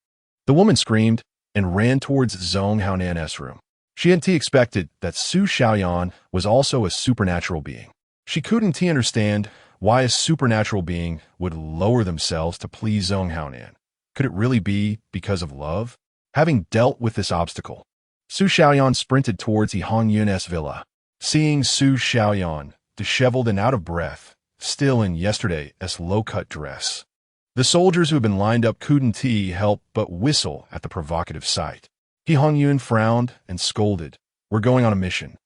the woman screamed and ran towards Zhong Haonan's room. She hadn't expected that Su Xiaoyan was also a supernatural being. She couldn't understand why a supernatural being would lower themselves to please Zhong Haonan. Could it really be because of love? Having dealt with this obstacle, Su Xiaoyan sprinted towards Hongyun's villa. Seeing Su Xiaoyan, disheveled and out of breath, still in yesterday's low-cut dress, the soldiers who had been lined up couldn't help but whistle at the provocative sight. Hongyun frowned and scolded. We're going on a mission,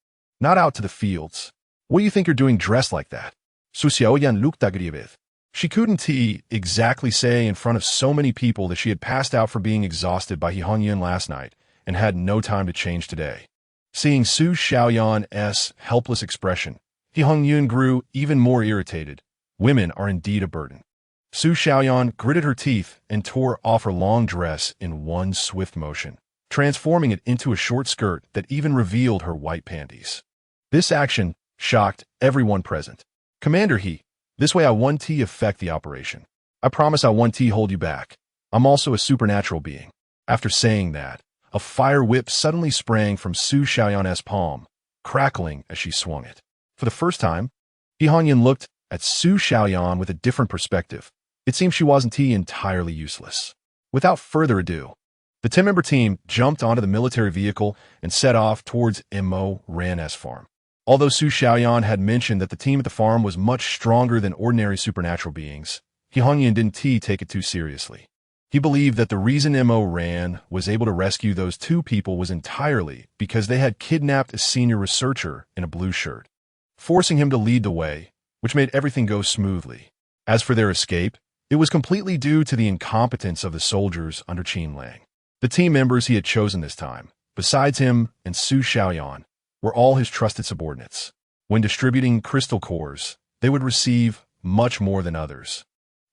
not out to the fields. What do you think you're doing dressed like that? Su Xiaoyan looked aggravated. She couldn't exactly say in front of so many people that she had passed out for being exhausted by Hongyun last night and had no time to change today. Seeing Su Xiaoyan's helpless expression, Hongyun grew even more irritated. Women are indeed a burden. Su Xiaoyan gritted her teeth and tore off her long dress in one swift motion, transforming it into a short skirt that even revealed her white panties. This action shocked everyone present. Commander this way I won't affect the operation. I promise I won't hold you back. I'm also a supernatural being. After saying that, a fire whip suddenly sprang from Su Xiaoyan's palm, crackling as she swung it. For the first time, Hongyun looked at Su Xiaoyan with a different perspective. It seemed she wasn't entirely useless. Without further ado, the 10-member team jumped onto the military vehicle and set off towards Ran's farm. Although Su Xiaoyan had mentioned that the team at the farm was much stronger than ordinary supernatural beings, Hongyun didn't take it too seriously. He believed that the reason Ran was able to rescue those 2 people was entirely because they had kidnapped a senior researcher in a blue shirt, forcing him to lead the way, which made everything go smoothly. As for their escape, it was completely due to the incompetence of the soldiers under Qin Lang. The team members he had chosen this time, besides him and Su Xiaoyan, were all his trusted subordinates. When distributing crystal cores, they would receive much more than others,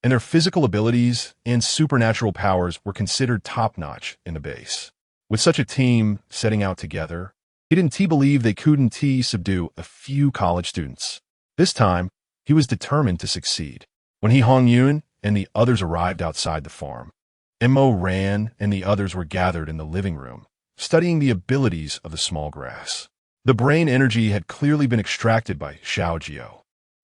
and their physical abilities and supernatural powers were considered top-notch in the base. With such a team setting out together, he didn't believe they couldn't subdue a few college students. This time, he was determined to succeed. When Hongyun and the others arrived outside the farm, Ran and the others were gathered in the living room, studying the abilities of the small grass. The brain energy had clearly been extracted by Xiao Jiu.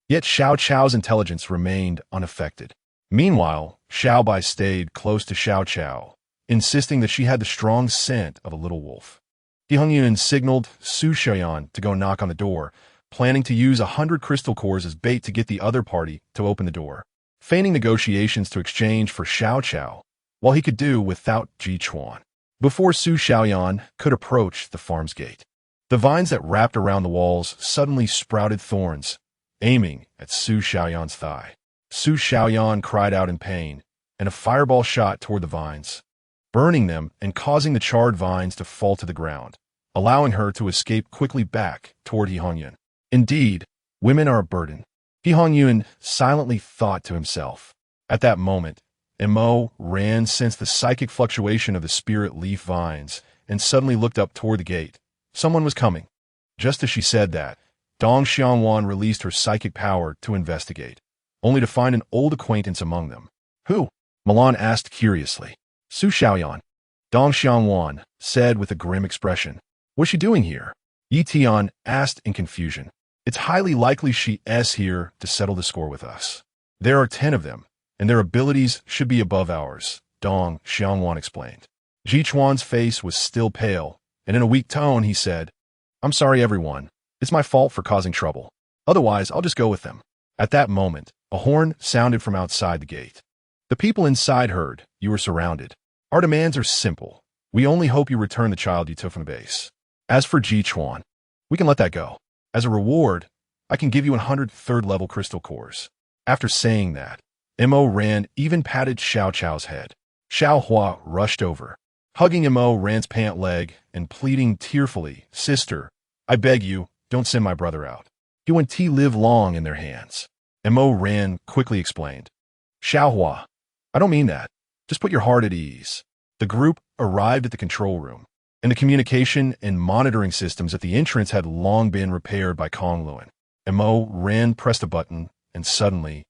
Yet Xiao Chao's intelligence remained unaffected. Meanwhile, Xiao Bai stayed close to Xiao Chao, insisting that she had the strong scent of a little wolf. Hongyun signaled Su Xiaoyan to go knock on the door, planning to use 100 crystal cores as bait to get the other party to open the door, feigning negotiations to exchange for Xiao Chao, while he could do without Ji Chuan. Before Su Xiaoyan could approach the farm's gate, the vines that wrapped around the walls suddenly sprouted thorns, aiming at Su Xiaoyan's thigh. Su Xiaoyan cried out in pain, and a fireball shot toward the vines. burning them and causing the charred vines to fall to the ground, allowing her to escape quickly back toward He Hongyun. Indeed, women are a burden, He Hongyun silently thought to himself. At that moment, Mo Ran sensed the psychic fluctuation of the spirit leaf vines and suddenly looked up toward the gate. Someone was coming. Just as she said that, Dong Xianwan released her psychic power to investigate, only to find an old acquaintance among them. Who? Milan asked curiously. Su Xiaoyan, Dong Xianwan said with a grim expression. What's she doing here? Yi Tian asked in confusion. It's highly likely she is here to settle the score with us. There are 10 of them, and their abilities should be above ours, Dong Xianwan explained. Ji Chuan's face was still pale, and in a weak tone he said, I'm sorry everyone, it's my fault for causing trouble. Otherwise, I'll just go with them. At that moment, a horn sounded from outside the gate. The people inside heard, you were surrounded. Our demands are simple. We only hope you return the child you took from the base. As for Ji Chuan, we can let that go. As a reward, I can give you 100 third-level crystal cores. After saying that, Mo Ran even patted Xiao Chao's head. Xiao Hua rushed over, hugging Mo Ran's pant leg and pleading tearfully, Sister, I beg you, don't send my brother out. He and T live long in their hands. Mo Ran quickly explained. Xiao Hua, I don't mean that. Just put your heart at ease. The group arrived at the control room, and the communication and monitoring systems at the entrance had long been repaired by Kong Luan. Mo Ran pressed a button, and suddenly,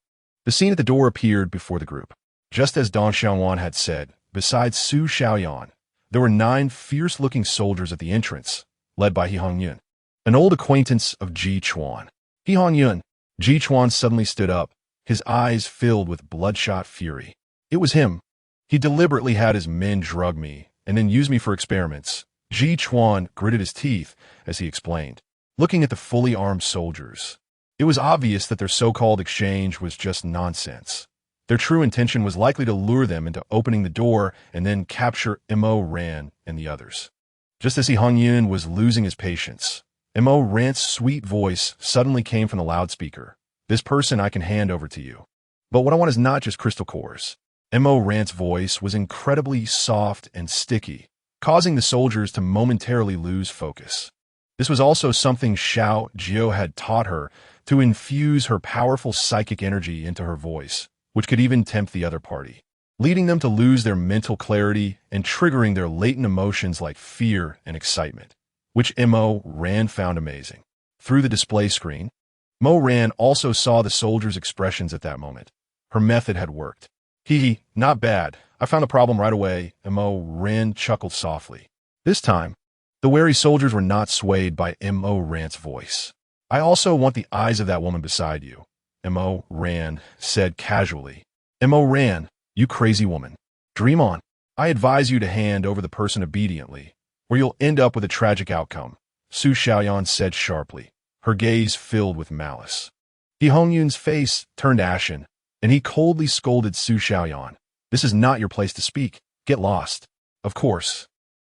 the scene at the door appeared before the group. Just as Dong Xiaowan had said, besides Su Xiaoyan, there were 9 fierce-looking soldiers at the entrance, led by He Hongyun, an old acquaintance of Ji Chuan. He Hongyun, Ji Chuan suddenly stood up, his eyes filled with bloodshot fury. It was him. He deliberately had his men drug me and then use me for experiments. Ji Chuan gritted his teeth as he explained, looking at the fully armed soldiers. It was obvious that their so-called exchange was just nonsense. Their true intention was likely to lure them into opening the door and then capture Mo Ran and the others. Just as He Hongyun was losing his patience, Mo Ran's sweet voice suddenly came from the loudspeaker. This person I can hand over to you. But what I want is not just crystal cores. Mo Ran's voice was incredibly soft and sticky, causing the soldiers to momentarily lose focus. This was also something Xiao Jiu had taught her, to infuse her powerful psychic energy into her voice, which could even tempt the other party, leading them to lose their mental clarity and triggering their latent emotions like fear and excitement, which Mo Ran found amazing. Through the display screen, Mo Ran also saw the soldiers' expressions at that moment. Her method had worked. Hee, not bad. I found the problem right away, Mo Ran chuckled softly. This time, the wary soldiers were not swayed by Mo Ran's voice. I also want the eyes of that woman beside you, Mo Ran said casually. Mo Ran, you crazy woman. Dream on. I advise you to hand over the person obediently, or you'll end up with a tragic outcome, Su Xiaoyan said sharply, her gaze filled with malice. He Hongyun's face turned ashen, and he coldly scolded Su Xiaoyan. This is not your place to speak. Get lost. Of course.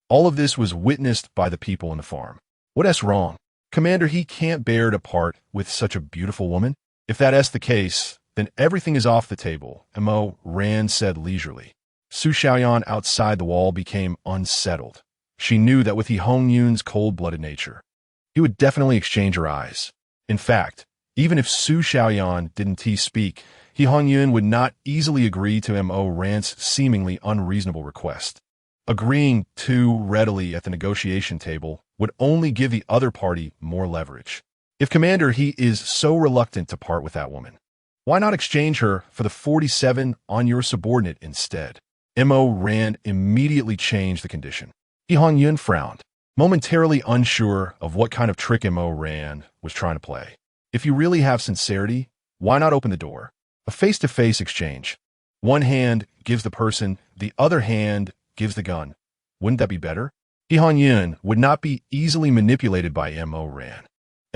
All of this was witnessed by the people in the farm. What's wrong? Commander, he can't bear to part with such a beautiful woman. If that's the case, then everything is off the table, Mo Ran said leisurely. Su Xiaoyan outside the wall became unsettled. She knew that with He Hongyun's cold-blooded nature, he would definitely exchange her eyes. In fact, even if Su Xiaoyan didn't speak, He Hongyun would not easily agree to Mo Ran's seemingly unreasonable request. Agreeing too readily at the negotiation table would only give the other party more leverage. If Commander he is so reluctant to part with that woman, why not exchange her for the 47 on your subordinate instead? Mo Ran immediately changed the condition. He Hongyun frowned, momentarily unsure of what kind of trick Mo Ran was trying to play. If you really have sincerity, why not open the door? A face-to-face exchange. One hand gives the person, the other hand gives the gun. Wouldn't that be better? He Hongyun would not be easily manipulated by Mo Ran.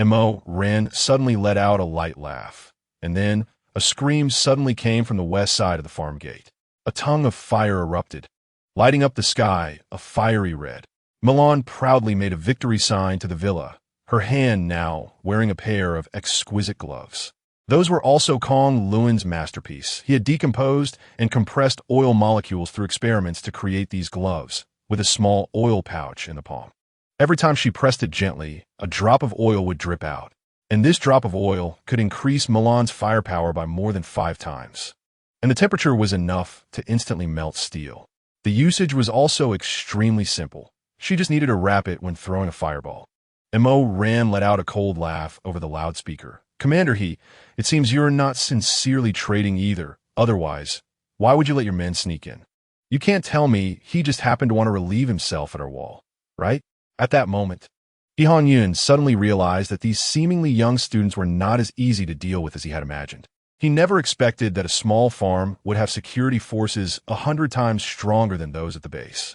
Mo Ran suddenly let out a light laugh, and then a scream suddenly came from the west side of the farm gate. A tongue of fire erupted, lighting up the sky a fiery red. Milan proudly made a victory sign to the villa, her hand now wearing a pair of exquisite gloves. Those were also Kong Luan's masterpiece. He had decomposed and compressed oil molecules through experiments to create these gloves, with a small oil pouch in the palm. Every time she pressed it gently, a drop of oil would drip out, and this drop of oil could increase Milan's firepower by more than 5 times. And the temperature was enough to instantly melt steel. The usage was also extremely simple. She just needed to wrap it when throwing a fireball. Mo Ran let out a cold laugh over the loudspeaker. Commander He, it seems you're not sincerely trading either. Otherwise, why would you let your men sneak in? You can't tell me he just happened to want to relieve himself at our wall, right? At that moment, He Hongyun suddenly realized that these seemingly young students were not as easy to deal with as he had imagined. He never expected that a small farm would have security forces 100 times stronger than those at the base.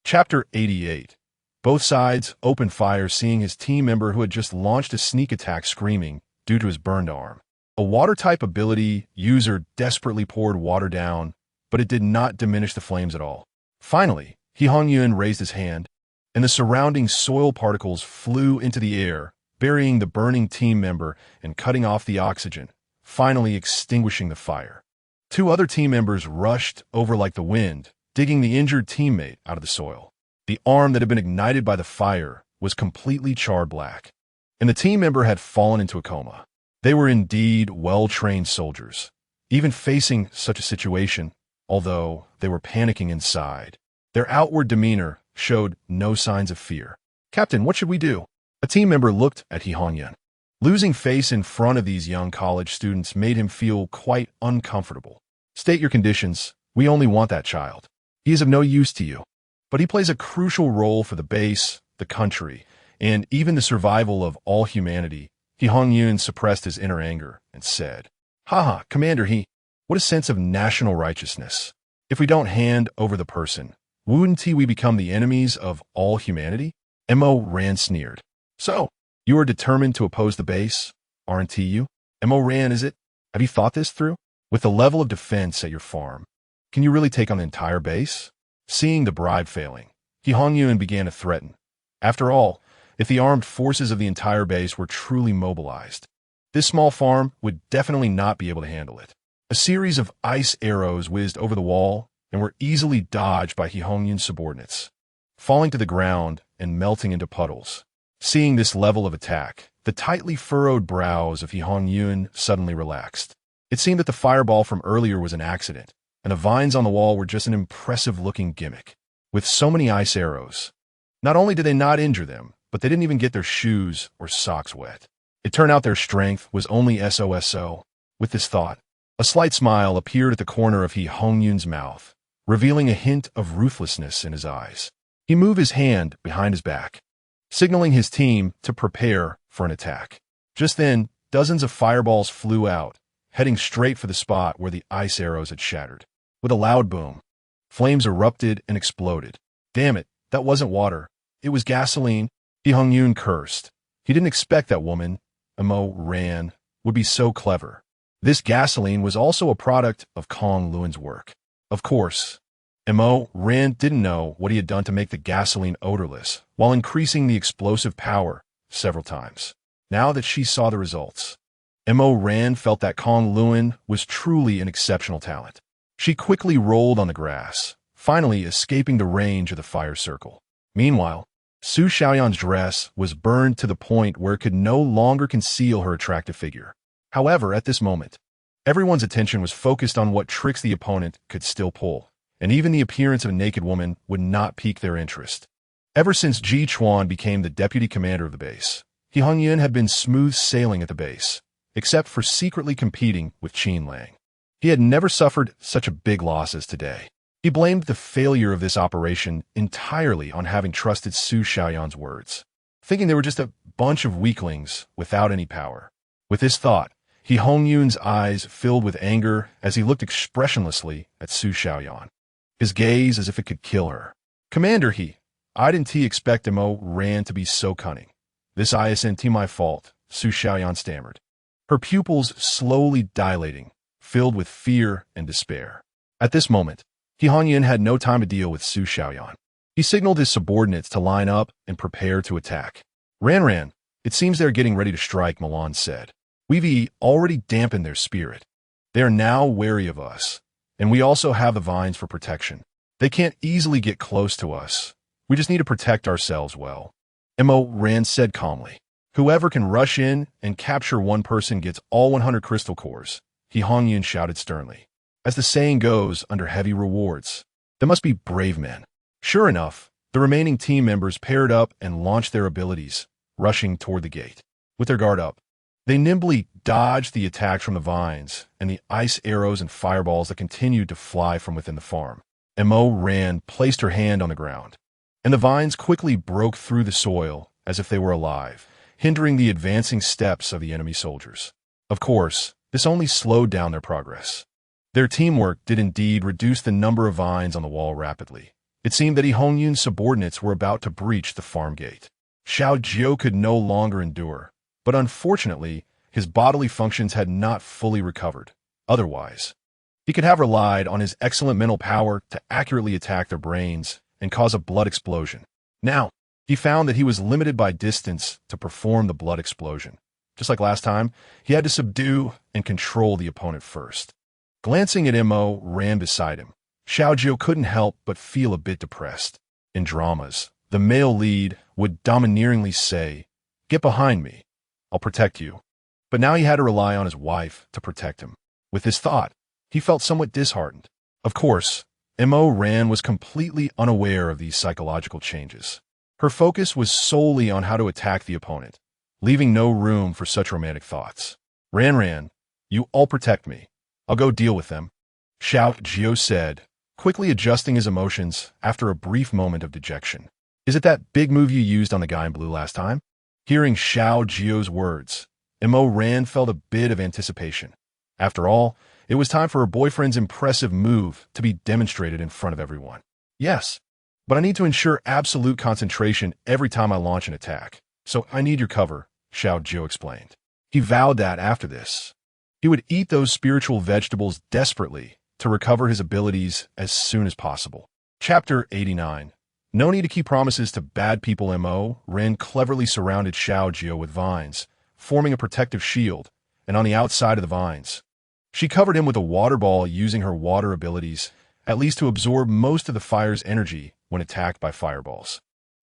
Chapter 88. Both sides opened fire, seeing his team member who had just launched a sneak attack screaming due to his burned arm. A water-type ability user desperately poured water down, but it did not diminish the flames at all. Finally, He Hongyun raised his hand, and the surrounding soil particles flew into the air, burying the burning team member and cutting off the oxygen, finally extinguishing the fire. 2 other team members rushed over like the wind, digging the injured teammate out of the soil. The arm that had been ignited by the fire was completely charred black, and the team member had fallen into a coma. They were indeed well-trained soldiers, even facing such a situation, although they were panicking inside. Their outward demeanor showed no signs of fear. Captain, what should we do? A team member looked at He Hongyun. Losing face in front of these young college students made him feel quite uncomfortable. State your conditions. We only want that child. He is of no use to you, but he plays a crucial role for the base, the country, and even the survival of all humanity. He Hongyun suppressed his inner anger and said, Haha, Commander He, what a sense of national righteousness. If we don't hand over the person, wouldn't we become the enemies of all humanity? Mo Ran sneered. So, you are determined to oppose the base, aren't you? Mo Ran, is it? Have you thought this through? With the level of defense at your farm, can you really take on the entire base? Seeing the bribe failing, He Hongyun began to threaten. After all, if the armed forces of the entire base were truly mobilized, this small farm would definitely not be able to handle it. A series of ice arrows whizzed over the wall and were easily dodged by He Hongyun's subordinates, falling to the ground and melting into puddles. Seeing this level of attack, the tightly furrowed brows of He Hongyun suddenly relaxed. It seemed that the fireball from earlier was an accident, and the vines on the wall were just an impressive-looking gimmick. With so many ice arrows, not only did they not injure them, but they didn't even get their shoes or socks wet. It turned out their strength was only SOSO. With this thought, a slight smile appeared at the corner of He Hongyun's mouth, revealing a hint of ruthlessness in his eyes. He moved his hand behind his back, signaling his team to prepare for an attack. Just then, dozens of fireballs flew out, heading straight for the spot where the ice arrows had shattered. With a loud boom, flames erupted and exploded. Damn it, that wasn't water. It was gasoline. He Hongyun cursed. He didn't expect that woman, Mo Ran, would be so clever. This gasoline was also a product of Kong Luan's work. Of course, Mo Ran didn't know what he had done to make the gasoline odorless while increasing the explosive power several times. Now that she saw the results, Mo Ran felt that Kong Luan was truly an exceptional talent. She quickly rolled on the grass, finally escaping the range of the fire circle. Meanwhile, Su Xiaoyan's dress was burned to the point where it could no longer conceal her attractive figure. However, at this moment, everyone's attention was focused on what tricks the opponent could still pull, and even the appearance of a naked woman would not pique their interest. Ever since Ji Chuan became the deputy commander of the base, He Hongyun had been smooth sailing at the base, except for secretly competing with Qin Lang. He had never suffered such a big loss as today. He blamed the failure of this operation entirely on having trusted Su Xiaoyan's words, thinking they were just a bunch of weaklings without any power. With this thought, He Hongyun's eyes filled with anger as he looked expressionlessly at Su Xiaoyan, his gaze as if it could kill her. Commander He, I didn't expect Mo Ran to be so cunning. This isn't my fault, Su Xiaoyan stammered, her pupils slowly dilating, filled with fear and despair. At this moment, He Hongyun had no time to deal with Su Xiaoyan. He signaled his subordinates to line up and prepare to attack. Ran, it seems they're getting ready to strike, Milan said. We've already dampened their spirit. They are now wary of us, and we also have the vines for protection. They can't easily get close to us. We just need to protect ourselves well. Rand said calmly. Whoever can rush in and capture one person gets all 100 crystal cores, Hongyun shouted sternly. As the saying goes, under heavy rewards. They must be brave men. Sure enough, the remaining team members paired up and launched their abilities, rushing toward the gate. With their guard up, they nimbly dodged the attacks from the vines and the ice arrows and fireballs that continued to fly from within the farm. Rand placed her hand on the ground, and the vines quickly broke through the soil as if they were alive, hindering the advancing steps of the enemy soldiers. Of course, this only slowed down their progress. Their teamwork did indeed reduce the number of vines on the wall rapidly. It seemed that Hongyun's subordinates were about to breach the farm gate. Xiao Jiu could no longer endure, but unfortunately, his bodily functions had not fully recovered. Otherwise, he could have relied on his excellent mental power to accurately attack their brains and cause a blood explosion. Now, he found that he was limited by distance to perform the blood explosion. Just like last time, he had to subdue and control the opponent first. Glancing at Rand beside him, Xiao Jiu couldn't help but feel a bit depressed. In dramas, the male lead would domineeringly say, "Get behind me. I'll protect you." But now he had to rely on his wife to protect him. With this thought, he felt somewhat disheartened. Of course, Rand was completely unaware of these psychological changes. Her focus was solely on how to attack the opponent, leaving no room for such romantic thoughts. Rand, you all protect me. I'll go deal with them, Xiao Jiu said, quickly adjusting his emotions after a brief moment of dejection. Is it that big move you used on the guy in blue last time? Hearing Xiao Jiu's words, Rand felt a bit of anticipation. After all, it was time for her boyfriend's impressive move to be demonstrated in front of everyone. Yes, but I need to ensure absolute concentration every time I launch an attack, so I need your cover, Xiao Jiu explained. He vowed that after this, he would eat those spiritual vegetables desperately to recover his abilities as soon as possible. Chapter 89. No need to keep promises to bad people. Rand cleverly surrounded Xiao Jiu with vines, forming a protective shield, and on the outside of the vines, she covered him with a water ball using her water abilities, at least to absorb most of the fire's energy when attacked by fireballs.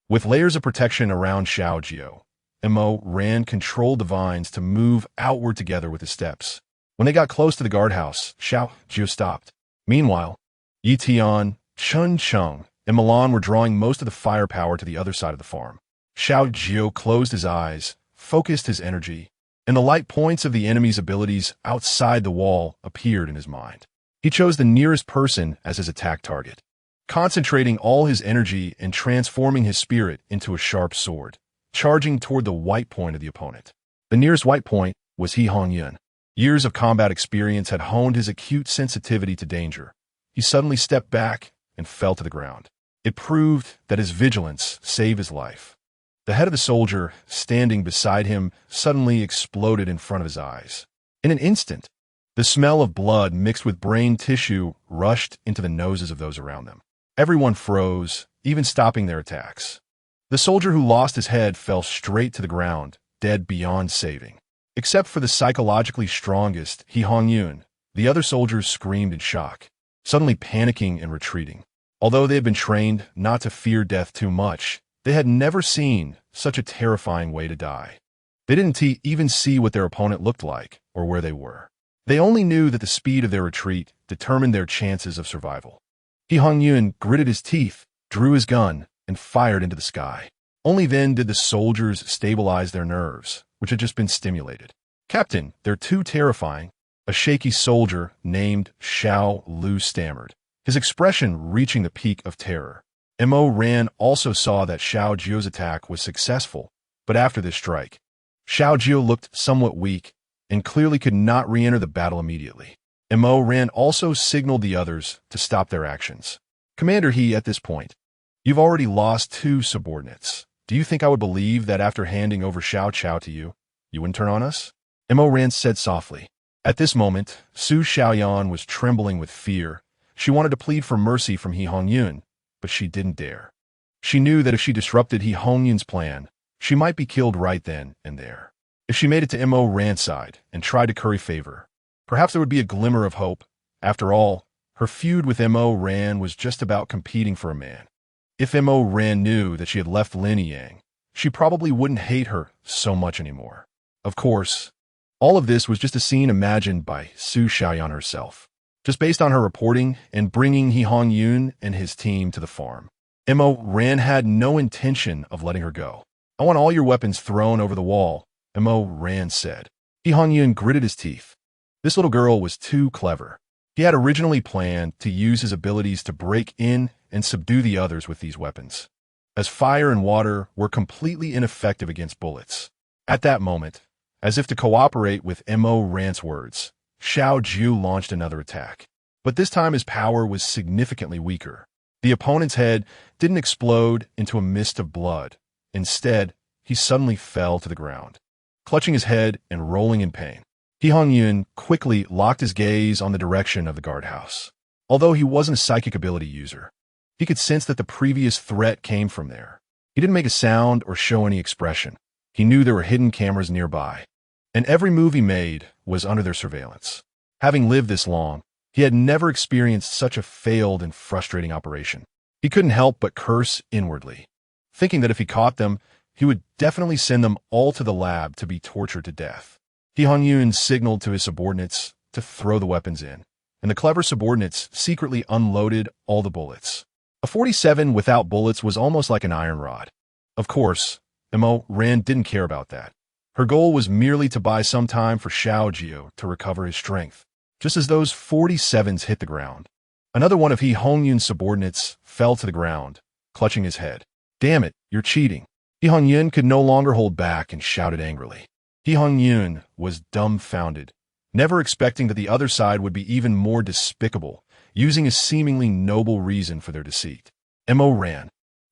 With layers of protection around Xiao Jiu, Rand controlled the vines to move outward together with his steps. When they got close to the guardhouse, Xiao Jiu stopped. Meanwhile, Yi Tian, Chun Chung, and Milan were drawing most of the firepower to the other side of the farm. Xiao Jiu closed his eyes, focused his energy, and the light points of the enemy's abilities outside the wall appeared in his mind. He chose the nearest person as his attack target, concentrating all his energy and transforming his spirit into a sharp sword, charging toward the white point of the opponent. The nearest white point was Hongyun. Years of combat experience had honed his acute sensitivity to danger. He suddenly stepped back and fell to the ground. It proved that his vigilance saved his life. The head of the soldier, standing beside him, suddenly exploded in front of his eyes. In an instant, the smell of blood mixed with brain tissue rushed into the noses of those around them. Everyone froze, even stopping their attacks. The soldier who lost his head fell straight to the ground, dead beyond saving. Except for the psychologically strongest, Hongyun, the other soldiers screamed in shock, suddenly panicking and retreating. Although they had been trained not to fear death too much, they had never seen such a terrifying way to die. They didn't even see what their opponent looked like or where they were. They only knew that the speed of their retreat determined their chances of survival. Hongyun gritted his teeth, drew his gun, and fired into the sky. Only then did the soldiers stabilize their nerves, which had just been stimulated. "Captain, they're too terrifying," a shaky soldier named Xiao Lu stammered, his expression reaching the peak of terror. Rand also saw that Xiao Jiu's attack was successful, but after this strike, Xiao Jiu looked somewhat weak and clearly could not re-enter the battle immediately. Rand also signaled the others to stop their actions. "Commander He, at this point, you've already lost 2 subordinates. Do you think I would believe that after handing over Xiao Chao to you, you wouldn't turn on us?" Rand said softly. At this moment, Su Xiaoyan was trembling with fear. She wanted to plead for mercy from Hongyun, but she didn't dare. She knew that if she disrupted Hongyun's plan, she might be killed right then and there. If she made it to Mo Ran's side and tried to curry favor, perhaps there would be a glimmer of hope. After all, her feud with Mo Ran was just about competing for a man. If Mo Ran knew that she had left Lin Yang, she probably wouldn't hate her so much anymore. Of course, all of this was just a scene imagined by Su Xiaoyan herself, just based on her reporting and bringing He Hongyun and his team to the farm. Mo Ran had no intention of letting her go. "I want all your weapons thrown over the wall," Mo Ran said. He Hongyun gritted his teeth. This little girl was too clever. He had originally planned to use his abilities to break in and subdue the others with these weapons, as fire and water were completely ineffective against bullets. At that moment, as if to cooperate with Mo Ran's words, Xiao Jiu launched another attack. But this time his power was significantly weaker. The opponent's head didn't explode into a mist of blood. Instead, he suddenly fell to the ground, clutching his head and rolling in pain. He Hongyun quickly locked his gaze on the direction of the guardhouse. Although he wasn't a psychic ability user, he could sense that the previous threat came from there. He didn't make a sound or show any expression. He knew there were hidden cameras nearby, and every move he made was under their surveillance. Having lived this long, he had never experienced such a failed and frustrating operation. He couldn't help but curse inwardly, thinking that if he caught them, he would definitely send them all to the lab to be tortured to death. He Hongyun signaled to his subordinates to throw the weapons in, and the clever subordinates secretly unloaded all the bullets. A 47 without bullets was almost like an iron rod. Of course, Mo Ran didn't care about that. Her goal was merely to buy some time for Xiao Jiu to recover his strength. Just as those 47s hit the ground, another one of He Hongyun's subordinates fell to the ground, clutching his head. "Damn it, you're cheating." He Hongyun could no longer hold back and shouted angrily. He Hongyun was dumbfounded, never expecting that the other side would be even more despicable, using a seemingly noble reason for their deceit. Mo Ran,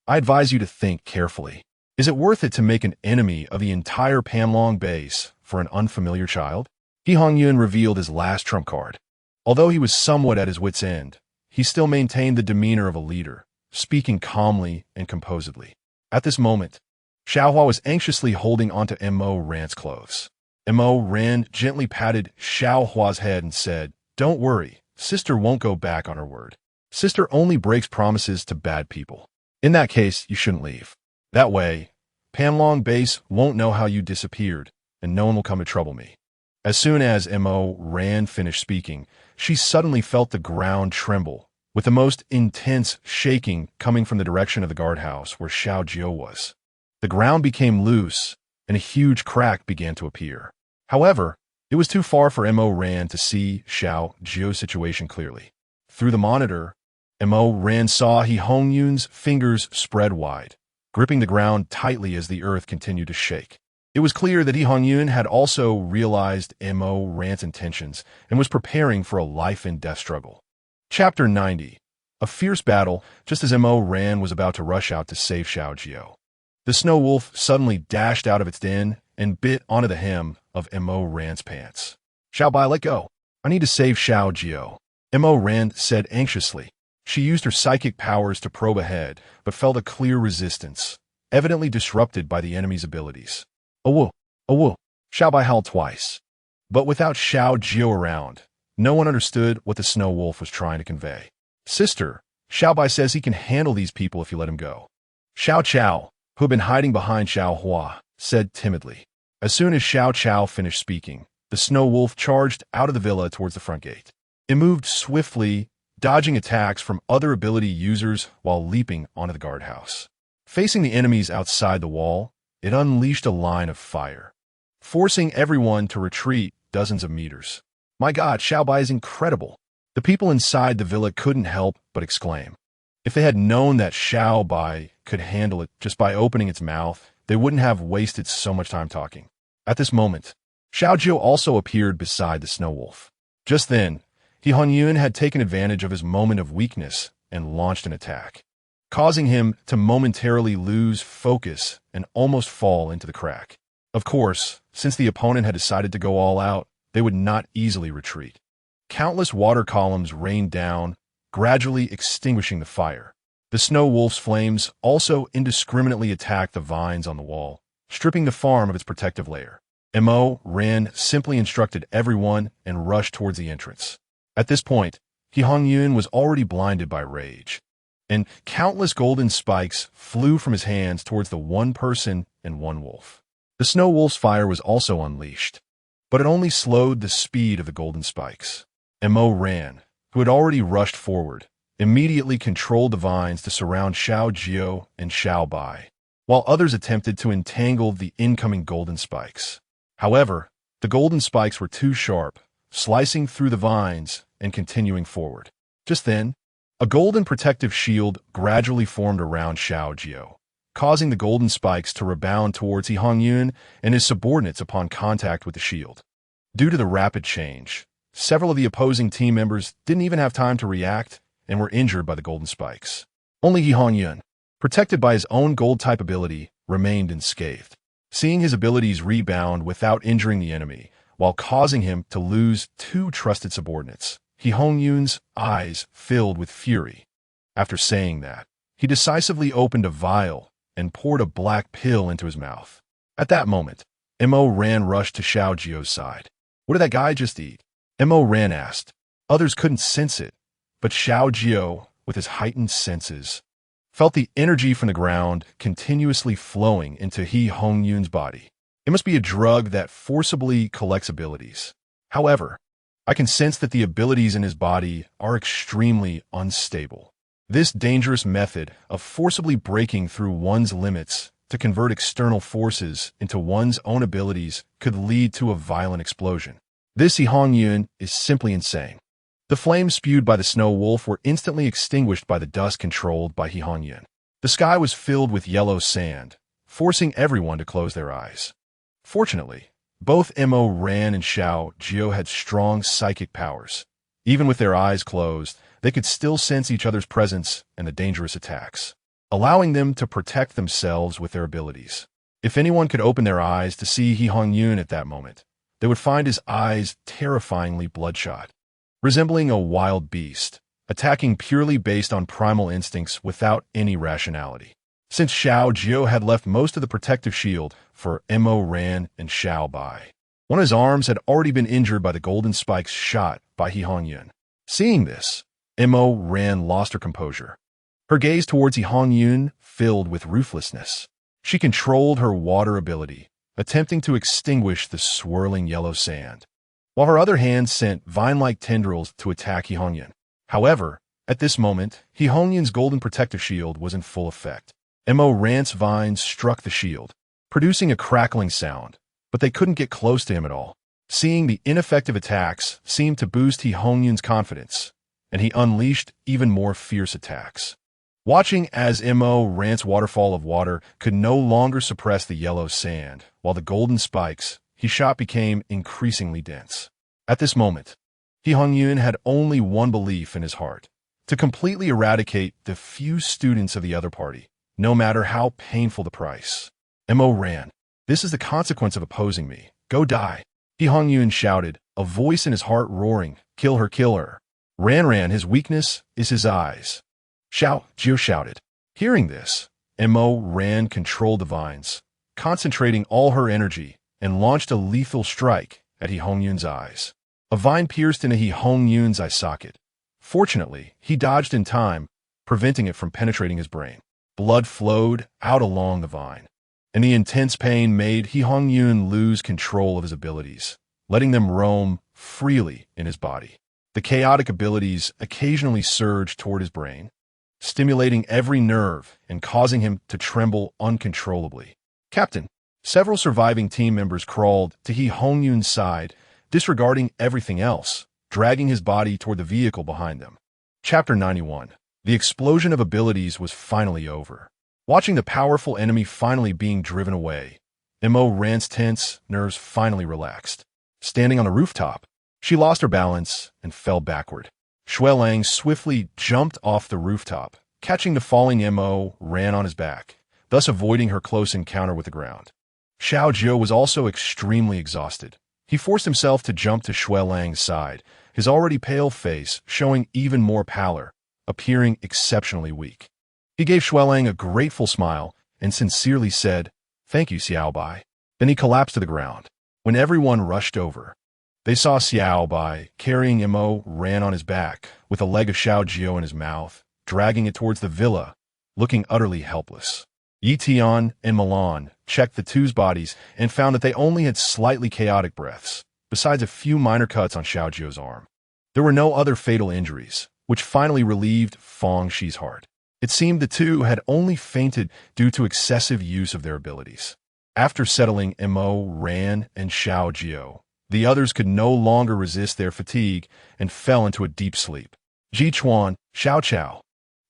I advise you to think carefully. Is it worth it to make an enemy of the entire Panlong base for an unfamiliar child? He Hongyun revealed his last trump card. Although he was somewhat at his wit's end, he still maintained the demeanor of a leader, speaking calmly and composedly. At this moment, Xiao Hua was anxiously holding onto Mo Ran's clothes. Mo Ran gently patted Xiao Hua's head and said, "Don't worry, sister won't go back on her word. Sister only breaks promises to bad people. In that case, you shouldn't leave. That way, Panlong base won't know how you disappeared, and no one will come to trouble me." As soon as Mo Ran finished speaking, she suddenly felt the ground tremble, with the most intense shaking coming from the direction of the guardhouse where Xiao Jiu was. The ground became loose, and a huge crack began to appear. However, it was too far for Mo Ran to see Xiao Jiu's situation clearly. Through the monitor, Mo Ran saw He Hongyun's fingers spread wide, gripping the ground tightly as the earth continued to shake. It was clear that He Hongyun had also realized Mo Ran's intentions and was preparing for a life-and-death struggle. Chapter 90. A fierce battle just as Mo Ran was about to rush out to save Xiao Jiu. The snow wolf suddenly dashed out of its den and bit onto the hem of Mo Ran's pants. "Xiao Bai, let go. I need to save Xiao Jiu," Mo Ran said anxiously. She used her psychic powers to probe ahead, but felt a clear resistance, evidently disrupted by the enemy's abilities. "Oh, woo," Xiao Bai howled twice. But without Xiao Jiu around, no one understood what the snow wolf was trying to convey. "Sister, Xiao Bai says he can handle these people if you let him go." Xiao Chao, who had been hiding behind Xiao Hua, said timidly. As soon as Xiao Chao finished speaking, the snow wolf charged out of the villa towards the front gate. It moved swiftly, dodging attacks from other ability users while leaping onto the guardhouse. Facing the enemies outside the wall, it unleashed a line of fire, forcing everyone to retreat dozens of meters. "My God, Xiao Bai is incredible." The people inside the villa couldn't help but exclaim. If they had known that Xiao Bai could handle it just by opening its mouth, they wouldn't have wasted so much time talking. At this moment, Xiao Jiu also appeared beside the snow wolf. Just then, He Hongyun had taken advantage of his moment of weakness and launched an attack, causing him to momentarily lose focus and almost fall into the crack. Of course, since the opponent had decided to go all out, they would not easily retreat. Countless water columns rained down, gradually extinguishing the fire. The snow wolf's flames also indiscriminately attacked the vines on the wall, stripping the farm of its protective layer. Mo ran, simply instructed everyone, and rushed towards the entrance. At this point, He Hongyun was already blinded by rage, and countless golden spikes flew from his hands towards the one person and one wolf. The snow wolf's fire was also unleashed, but it only slowed the speed of the golden spikes. Mo ran, who had already rushed forward, immediately controlled the vines to surround Xiao Jiu and Xiao Bai, while others attempted to entangle the incoming golden spikes. However, the golden spikes were too sharp, slicing through the vines and continuing forward. Just then, a golden protective shield gradually formed around Xiao Jiu, causing the golden spikes to rebound towards He Hongyun and his subordinates upon contact with the shield. Due to the rapid change, several of the opposing team members didn't even have time to react and were injured by the golden spikes. Only He Hongyun, protected by his own gold-type ability, remained unscathed. Seeing his abilities rebound without injuring the enemy, while causing him to lose two trusted subordinates, He Hongyun's eyes filled with fury. After saying that, he decisively opened a vial and poured a black pill into his mouth. At that moment, Mo Ran rushed to Xiao Jiu's side. "What did that guy just eat?" Mo Ran asked. Others couldn't sense it, but Xiao Jiu, with his heightened senses, felt the energy from the ground continuously flowing into He Hongyun's body. It must be a drug that forcibly collects abilities. However, I can sense that the abilities in his body are extremely unstable. This dangerous method of forcibly breaking through one's limits to convert external forces into one's own abilities could lead to a violent explosion. This He Hongyun is simply insane. The flames spewed by the snow wolf were instantly extinguished by the dust controlled by He Hongyun. The sky was filled with yellow sand, forcing everyone to close their eyes. Fortunately, both Mo Ran and Xiao Jiu had strong psychic powers. Even with their eyes closed, they could still sense each other's presence and the dangerous attacks, allowing them to protect themselves with their abilities. If anyone could open their eyes to see He Hongyun at that moment, they would find his eyes terrifyingly bloodshot, resembling a wild beast, attacking purely based on primal instincts without any rationality. Since Xiao Jiu had left most of the protective shield for Mo Ran and Xiao Bai, one of his arms had already been injured by the golden spikes shot by He Hongyun. Seeing this, Mo Ran lost her composure. Her gaze towards He Hongyun filled with ruthlessness. She controlled her water ability, attempting to extinguish the swirling yellow sand, while her other hand sent vine-like tendrils to attack He Hongyun. However, at this moment, He Hongyun's golden protective shield was in full effect. Mo Ran's vines struck the shield, producing a crackling sound, but they couldn't get close to him at all. Seeing the ineffective attacks seemed to boost He Hongyun's confidence, and he unleashed even more fierce attacks. Watching as Mo Ran's waterfall of water could no longer suppress the yellow sand, while the golden spikes he shot became increasingly dense. At this moment, He Hongyun had only one belief in his heart: to completely eradicate the few students of the other party, no matter how painful the price. Mo Ran, this is the consequence of opposing me. Go die. He Hongyun shouted, a voice in his heart roaring, kill her, kill her. Ran, his weakness is his eyes. Xiao Jiu shouted. Hearing this, Mo Ran controlled the vines, concentrating all her energy, and launched a lethal strike at He Hongyun's eyes. A vine pierced into He Hongyun's eye socket. Fortunately, he dodged in time, preventing it from penetrating his brain. Blood flowed out along the vine, and the intense pain made He Hongyun lose control of his abilities, letting them roam freely in his body. The chaotic abilities occasionally surged toward his brain, stimulating every nerve and causing him to tremble uncontrollably. Captain, several surviving team members crawled to He Hongyun's side, disregarding everything else, dragging his body toward the vehicle behind them. Chapter 91. The explosion of abilities was finally over. Watching the powerful enemy finally being driven away, Mo Ran's tense nerves finally relaxed. Standing on the rooftop, she lost her balance and fell backward. Shui Lang swiftly jumped off the rooftop, catching the falling Mo Ran on his back, thus avoiding her close encounter with the ground. Xiao Jiu was also extremely exhausted. He forced himself to jump to Shui Lang's side, his already pale face showing even more pallor, appearing exceptionally weak. He gave Shui Lang a grateful smile and sincerely said, "Thank you, Xiao Bai." Then he collapsed to the ground. When everyone rushed over, they saw Xiao Bai carrying Mo ran on his back, with a leg of Xiao Jiu in his mouth, dragging it towards the villa, looking utterly helpless. Yi Tian and Milan checked the two's bodies and found that they only had slightly chaotic breaths, besides a few minor cuts on Xiao Jiu's arm. There were no other fatal injuries, which finally relieved Feng Shi's heart. It seemed the two had only fainted due to excessive use of their abilities. After settling Mo Ran and Xiao Jiu, the others could no longer resist their fatigue and fell into a deep sleep. Ji Chuan, Xiao Chao,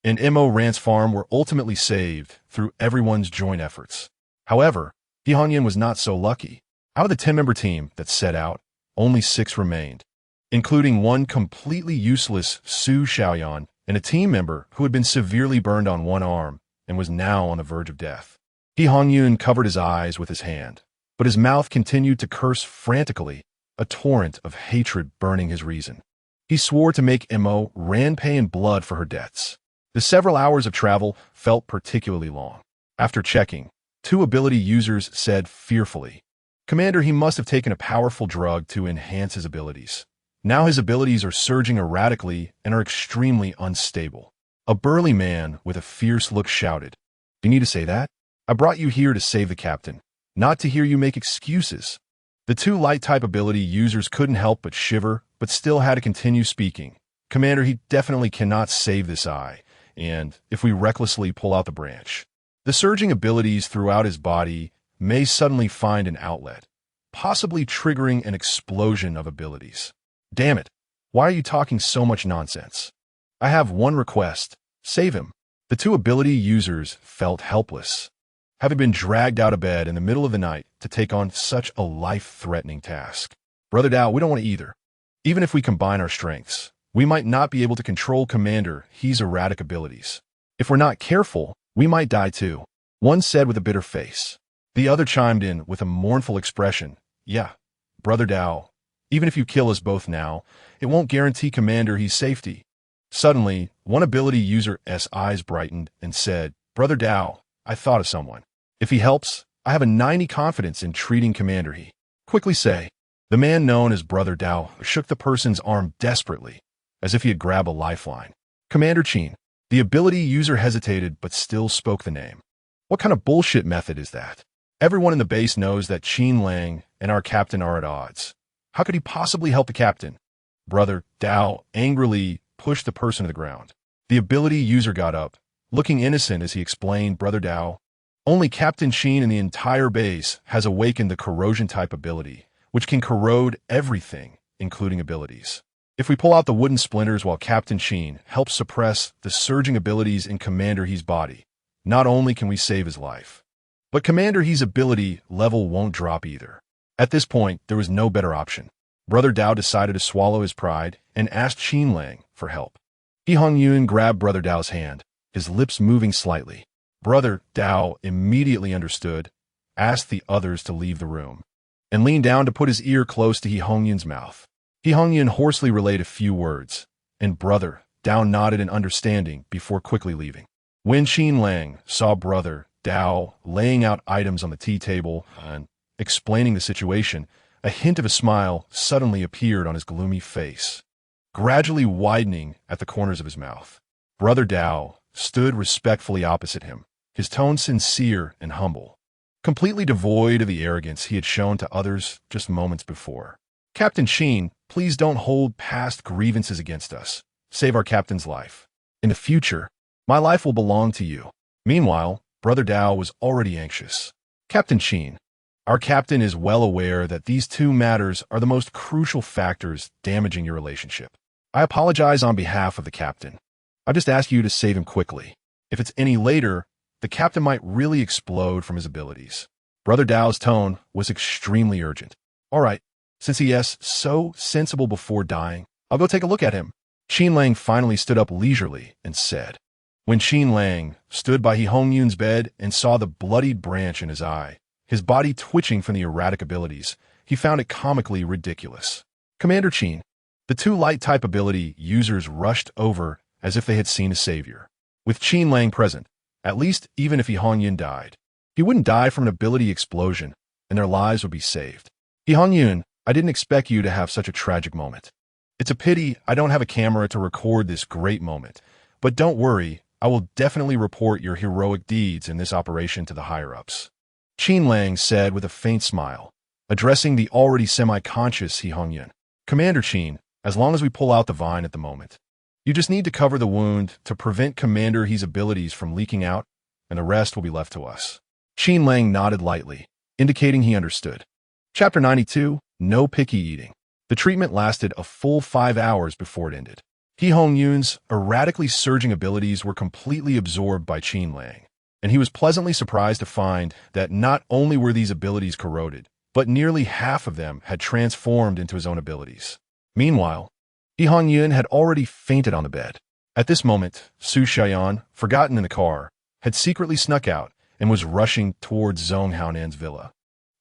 and Mo Ran's farm were ultimately saved through everyone's joint efforts. However, He Hongyan was not so lucky. Out of the 10-member team that set out, only 6 remained, including one completely useless Su Xiaoyan and a team member who had been severely burned on one arm and was now on the verge of death. He Hongyun covered his eyes with his hand, but his mouth continued to curse frantically, a torrent of hatred burning his reason. He swore to make Mo Ran pay in blood for her debts. The several hours of travel felt particularly long. After checking, 2 ability users said fearfully, "Commander, he must have taken a powerful drug to enhance his abilities. Now his abilities are surging erratically and are extremely unstable." A burly man with a fierce look shouted, "Do you need to say that? I brought you here to save the captain, not to hear you make excuses." The 2 light-type ability users couldn't help but shiver, but still had to continue speaking. "Commander, he definitely cannot save this eye, and if we recklessly pull out the branch, the surging abilities throughout his body may suddenly find an outlet, possibly triggering an explosion of abilities." "Damn it, why are you talking so much nonsense? I have one request, save him." The 2 ability users felt helpless, having been dragged out of bed in the middle of the night to take on such a life-threatening task. "Brother Dao, we don't want to either. Even if we combine our strengths, we might not be able to control Commander He's erratic abilities. If we're not careful, we might die too," one said with a bitter face. The other chimed in with a mournful expression, "Yeah, Brother Dao, even if you kill us both now, it won't guarantee Commander He's safety." Suddenly, one ability user's eyes brightened and said, "Brother Dao, I thought of someone. If he helps, I have a 90 confidence in treating Commander He." "Quickly say." The man known as Brother Dao shook the person's arm desperately, as if he had grabbed a lifeline. "Commander Qin." The ability user hesitated but still spoke the name. "What kind of bullshit method is that? Everyone in the base knows that Qin Lang and our captain are at odds. How could he possibly help the captain?" Brother Dao angrily pushed the person to the ground. The ability user got up, looking innocent as he explained, "Brother Dao, only Captain Qin in the entire base has awakened the corrosion-type ability, which can corrode everything, including abilities. If we pull out the wooden splinters while Captain Qin helps suppress the surging abilities in Commander He's body, not only can we save his life, but Commander He's ability level won't drop either." At this point, there was no better option. Brother Dao decided to swallow his pride and asked Qin Lang for help. He Hongyun grabbed Brother Dao's hand, his lips moving slightly. Brother Dao immediately understood, asked the others to leave the room, and leaned down to put his ear close to He Hongyun's mouth. He Hongyun hoarsely relayed a few words, and Brother Dao nodded in understanding before quickly leaving. When Qin Lang saw Brother Dao laying out items on the tea table and explaining the situation, a hint of a smile suddenly appeared on his gloomy face, gradually widening at the corners of his mouth. Brother Dao stood respectfully opposite him, his tone sincere and humble, completely devoid of the arrogance he had shown to others just moments before. "Captain Qin, please don't hold past grievances against us. Save our captain's life. In the future, my life will belong to you." Meanwhile, Brother Dao was already anxious. "Captain Qin, our captain is well aware that these 2 matters are the most crucial factors damaging your relationship. I apologize on behalf of the captain. I just ask you to save him quickly. If it's any later, the captain might really explode from his abilities." Brother Dao's tone was extremely urgent. "All right, since he is so sensible before dying, I'll go take a look at him." Qin Lang finally stood up leisurely and said. When Qin Lang stood by He Hongyun's bed and saw the bloodied branch in his eye, his body twitching from the erratic abilities, he found it comically ridiculous. "Commander Qin." The 2 light-type ability users rushed over as if they had seen a savior. With Qin Lang present, at least even if He Hongyun died, he wouldn't die from an ability explosion, and their lives would be saved. Yun, I didn't expect you to have such a tragic moment. It's a pity I don't have a camera to record this great moment, but don't worry, I will definitely report your heroic deeds in this operation to the higher-ups. Qin Lang said with a faint smile, addressing the already semi-conscious Yun. Commander Qin, as long as we pull out the vine at the moment. You just need to cover the wound to prevent Commander He's abilities from leaking out, and the rest will be left to us. Qin Lang nodded lightly, indicating he understood. Chapter 92, No Picky Eating. The treatment lasted a full 5 hours before it ended. Yun's erratically surging abilities were completely absorbed by Qin Lang, and he was pleasantly surprised to find that not only were these abilities corroded, but nearly half of them had transformed into his own abilities. Meanwhile, Yun had already fainted on the bed. At this moment, Su Xiaoyan, forgotten in the car, had secretly snuck out and was rushing towards Zhong Haonan's villa.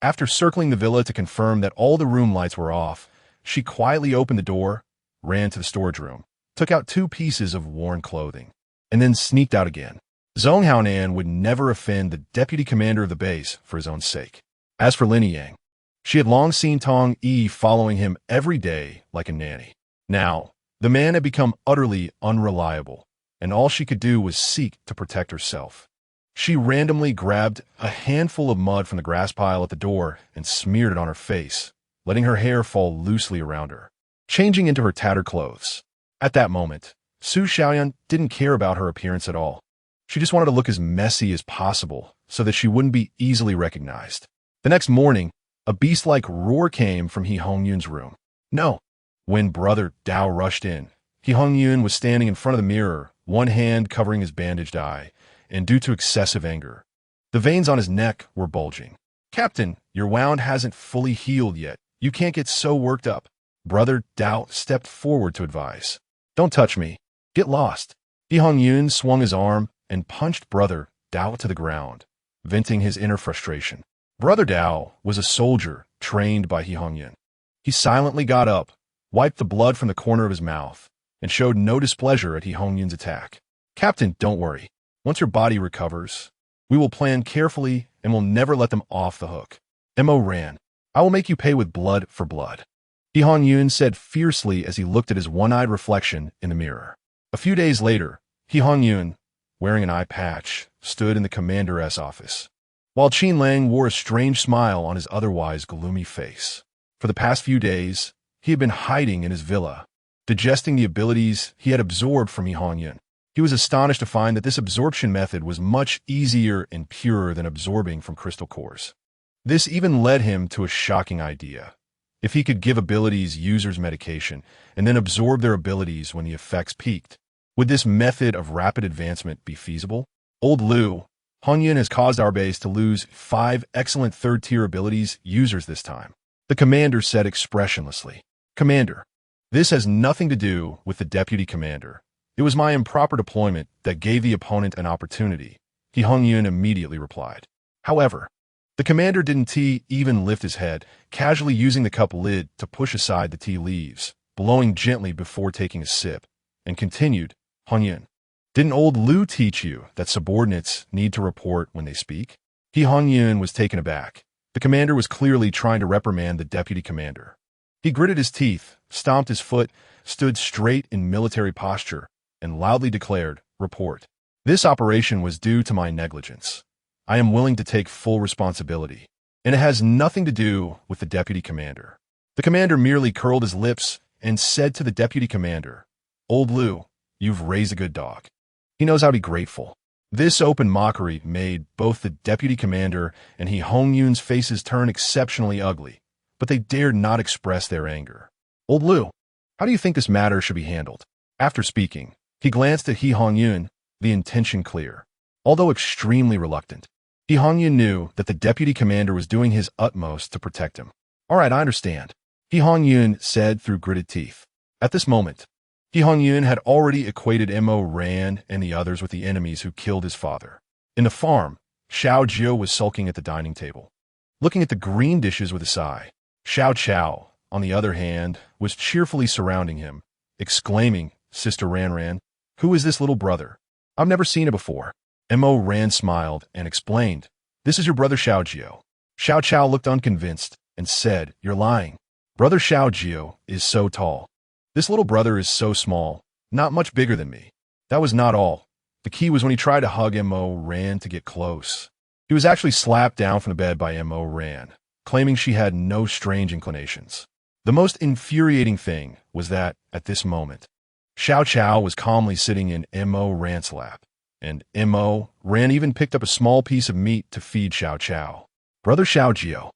After circling the villa to confirm that all the room lights were off, she quietly opened the door, ran to the storage room, took out 2 pieces of worn clothing, and then sneaked out again. Zhong Haonan would never offend the deputy commander of the base for his own sake. As for Lin Yang, she had long seen Tong Yi following him every day like a nanny. Now, the man had become utterly unreliable, and all she could do was seek to protect herself. She randomly grabbed a handful of mud from the grass pile at the door and smeared it on her face, letting her hair fall loosely around her, changing into her tattered clothes. At that moment, Su Xiaoyan didn't care about her appearance at all. She just wanted to look as messy as possible so that she wouldn't be easily recognized. The next morning, a beast-like roar came from Yun's room. No! When Brother Dao rushed in, Yun was standing in front of the mirror, one hand covering his bandaged eye, and due to excessive anger, the veins on his neck were bulging. Captain, your wound hasn't fully healed yet. You can't get so worked up. Brother Dao stepped forward to advise. Don't touch me. Get lost. Yun swung his arm and punched Brother Dao to the ground, venting his inner frustration. Brother Dao was a soldier trained by Yun. He silently got up, wiped the blood from the corner of his mouth, and showed no displeasure at Yun's attack. Captain, don't worry. Once your body recovers, we will plan carefully and will never let them off the hook. Mo ran. I will make you pay with blood for blood. Yun said fiercely as he looked at his one-eyed reflection in the mirror. A few days later, Yun, wearing an eye patch, stood in the commander's office, while Qin Lang wore a strange smile on his otherwise gloomy face. For the past few days, he had been hiding in his villa, digesting the abilities he had absorbed from Yun. He was astonished to find that this absorption method was much easier and purer than absorbing from crystal cores. This even led him to a shocking idea. If he could give abilities users medication and then absorb their abilities when the effects peaked, would this method of rapid advancement be feasible? Old Liu, Yun has caused our base to lose 5 excellent third-tier abilities users this time. The commander said expressionlessly. Commander, this has nothing to do with the deputy commander. It was my improper deployment that gave the opponent an opportunity, Yun immediately replied. However, the commander didn't even lift his head, casually using the cup lid to push aside the tea leaves, blowing gently before taking a sip, and continued, Yun, didn't old Liu teach you that subordinates need to report when they speak? Yun was taken aback. The commander was clearly trying to reprimand the deputy commander. He gritted his teeth, stomped his foot, stood straight in military posture, and loudly declared, Report. This operation was due to my negligence. I am willing to take full responsibility, and it has nothing to do with the deputy commander. The commander merely curled his lips and said to the deputy commander, Old Liu, you've raised a good dog. He knows how to be grateful. This open mockery made both the deputy commander and Yun's faces turn exceptionally ugly, but they dared not express their anger. Old Liu, how do you think this matter should be handled? After speaking, he glanced at Yun, the intention clear. Although extremely reluctant, Yun knew that the deputy commander was doing his utmost to protect him. All right, I understand, Yun said through gritted teeth. At this moment, Yun had already equated Mo Ran and the others with the enemies who killed his father. In the farm, Xiao Jiu was sulking at the dining table, looking at the green dishes with a sigh. Xiao Chao, on the other hand, was cheerfully surrounding him, exclaiming, Sister Ran, who is this little brother? I've never seen it before. Mo Ran smiled and explained, This is your brother Xiao Jiu. Xiao Chao looked unconvinced and said, "You're lying. Brother Xiao Jiu is so tall. This little brother is so small, not much bigger than me." That was not all. The key was when he tried to hug Mo Ran to get close. He was actually slapped down from the bed by Mo Ran, claiming she had no strange inclinations. The most infuriating thing was that, at this moment, Xiao Jiu was calmly sitting in Mo Ran's lap, and Mo Ran even picked up a small piece of meat to feed Xiao Jiu. "Brother Xiao Jiu,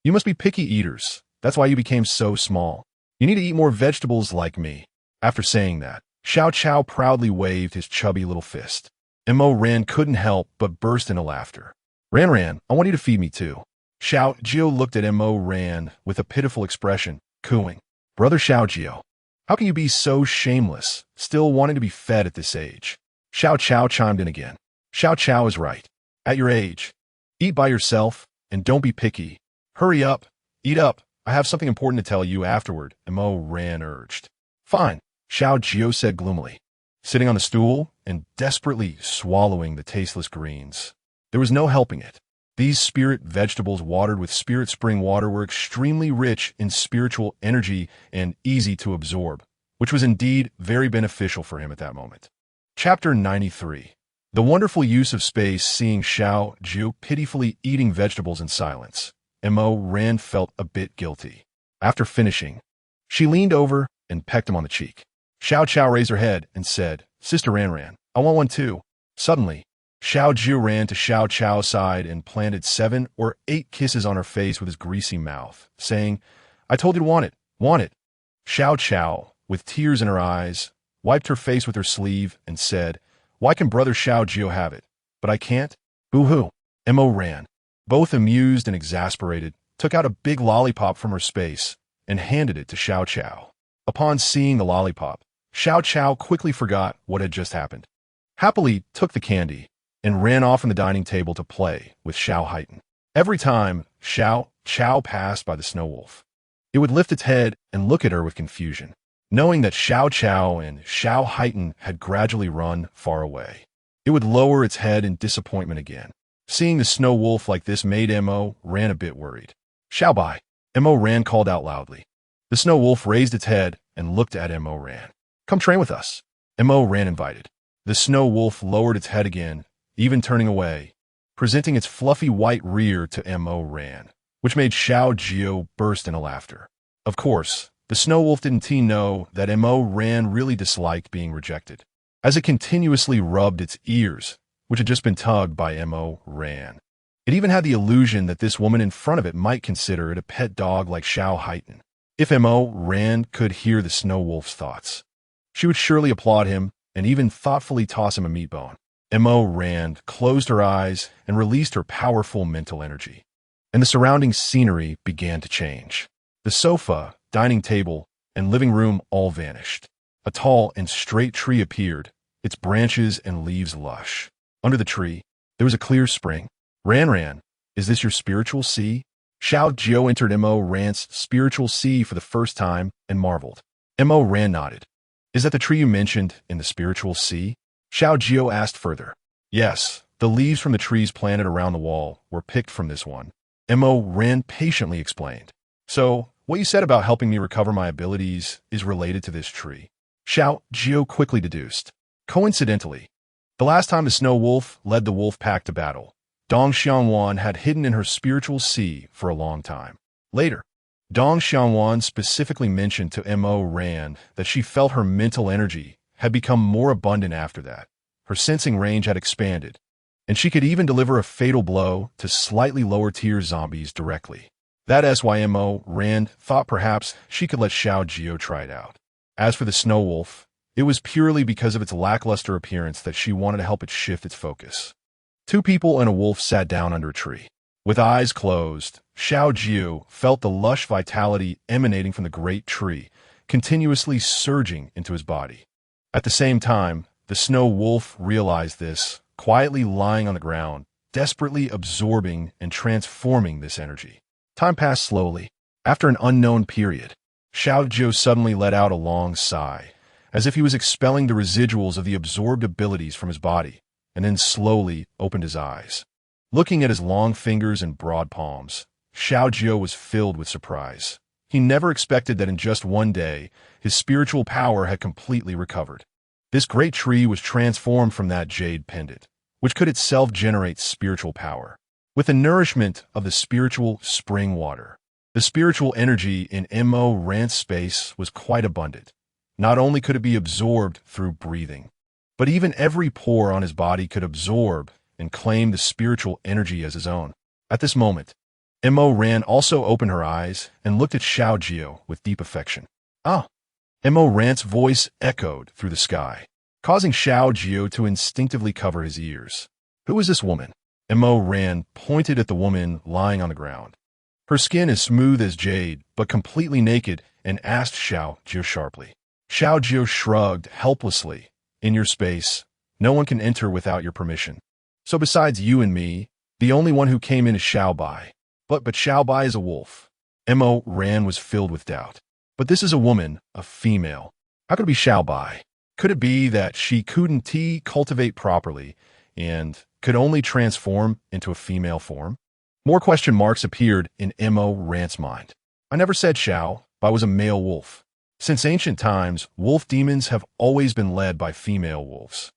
you must be picky eaters. That's why you became so small. You need to eat more vegetables like me." After saying that, Xiao Jiu proudly waved his chubby little fist. Mo Ran couldn't help but burst into laughter. "Ran, I want you to feed me too." Xiao Jiu looked at Mo Ran with a pitiful expression, cooing, "Brother Xiao Jiu, how can you be so shameless, still wanting to be fed at this age?" Xiao Jiu chimed in again. "Xiao Jiu is right. At your age, eat by yourself and don't be picky. Hurry up, eat up. I have something important to tell you afterward," Mo Ran urged. "Fine," Xiao Jiu said gloomily, sitting on the stool and desperately swallowing the tasteless greens. There was no helping it. These spirit vegetables watered with spirit spring water were extremely rich in spiritual energy and easy to absorb, which was indeed very beneficial for him at that moment. Chapter 93. The wonderful use of space. Seeing Xiao Jiu pitifully eating vegetables in silence, Mo Ran felt a bit guilty. After finishing, she leaned over and pecked him on the cheek. Xiao Jiu raised her head and said, "Sister Ran, I want one too." Suddenly, Xiao Jiu ran to Xiao Jiu's side and planted 7 or 8 kisses on her face with his greasy mouth, saying, "I told you to want it." Xiao Jiu, with tears in her eyes, wiped her face with her sleeve and said, "Why can Brother Xiao Jiu have it, but I can't?" "Boo-hoo." Mo Ran, both amused and exasperated, took out a big lollipop from her space and handed it to Xiao Jiu. Upon seeing the lollipop, Xiao Jiu quickly forgot what had just happened, happily took the candy, and ran off from the dining table to play with Xiao Jiu. Every time Xiao Jiu passed by the snow wolf, it would lift its head and look at her with confusion, knowing that Xiao Jiu and Xiao Jiu had gradually run far away. It would lower its head in disappointment again. Seeing the snow wolf like this made Mo Ran a bit worried. "Xiao Bai," Mo Ran called out loudly. The snow wolf raised its head and looked at Mo Ran. "Come train with us," Mo Ran invited. The snow wolf lowered its head again, even turning away, presenting its fluffy white rear to Mo Ran, which made Xiao Jiu burst into laughter. Of course, the snow wolf didn't know that Mo Ran really disliked being rejected, as it continuously rubbed its ears, which had just been tugged by Mo Ran. It even had the illusion that this woman in front of it might consider it a pet dog like Xiao Jiu. If Mo Ran could hear the snow wolf's thoughts, she would surely applaud him and even thoughtfully toss him a meat bone. Mo Ran closed her eyes and released her powerful mental energy, and the surrounding scenery began to change. The sofa, dining table, and living room all vanished. A tall and straight tree appeared, its branches and leaves lush. Under the tree, there was a clear spring. Ran, is this your spiritual sea?" Xiao Jiu entered Mo Ran's spiritual sea for the first time and marveled. Mo Ran nodded. "Is that the tree you mentioned in the spiritual sea?" Xiao Jiu asked further. "Yes, the leaves from the trees planted around the wall were picked from this one," Mo Ran patiently explained. "So, what you said about helping me recover my abilities is related to this tree," Xiao Jiu quickly deduced. Coincidentally, the last time the snow wolf led the wolf pack to battle, Dong Xiangwan had hidden in her spiritual sea for a long time. Later, Dong Xiangwan specifically mentioned to Mo Ran that she felt her mental energy had become more abundant after that. Her sensing range had expanded, and she could even deliver a fatal blow to slightly lower-tier zombies directly. That is why Mo Ran thought perhaps she could let Xiao Jiu try it out. As for the snow wolf, it was purely because of its lackluster appearance that she wanted to help it shift its focus. 2 people and a wolf sat down under a tree. With eyes closed, Xiao Jiu felt the lush vitality emanating from the great tree, continuously surging into his body. At the same time, the snow wolf realized this, quietly lying on the ground, desperately absorbing and transforming this energy. Time passed slowly. After an unknown period, Xiao Jiu suddenly let out a long sigh, as if he was expelling the residuals of the absorbed abilities from his body, and then slowly opened his eyes. Looking at his long fingers and broad palms, Xiao Jiu was filled with surprise. He never expected that in just one day, his spiritual power had completely recovered. This great tree was transformed from that jade pendant, which could itself generate spiritual power, with the nourishment of the spiritual spring water. The spiritual energy in Mo Rant's space was quite abundant. Not only could it be absorbed through breathing, but even every pore on his body could absorb and claim the spiritual energy as his own. At this moment, Mo Ran also opened her eyes and looked at Xiao Jiu with deep affection. Ah! Mo Rant's voice echoed through the sky, causing Xiao Jiu to instinctively cover his ears. Who is this woman? Mo Ran pointed at the woman lying on the ground. Her skin is smooth as jade, but completely naked, and asked Xiao Jiu sharply. Xiao Jiu shrugged helplessly. In your space, no one can enter without your permission. So besides you and me, the only one who came in is Xiao Bai. But Xiao Bai is a wolf. Mo Ran was filled with doubt. But this is a woman, a female. How could it be Xiao Bai? Could it be that she couldn't cultivate properly and could only transform into a female form? More question marks appeared in Mo Rant's mind. I never said Xiao Bai was a male wolf. Since ancient times, wolf demons have always been led by female wolves.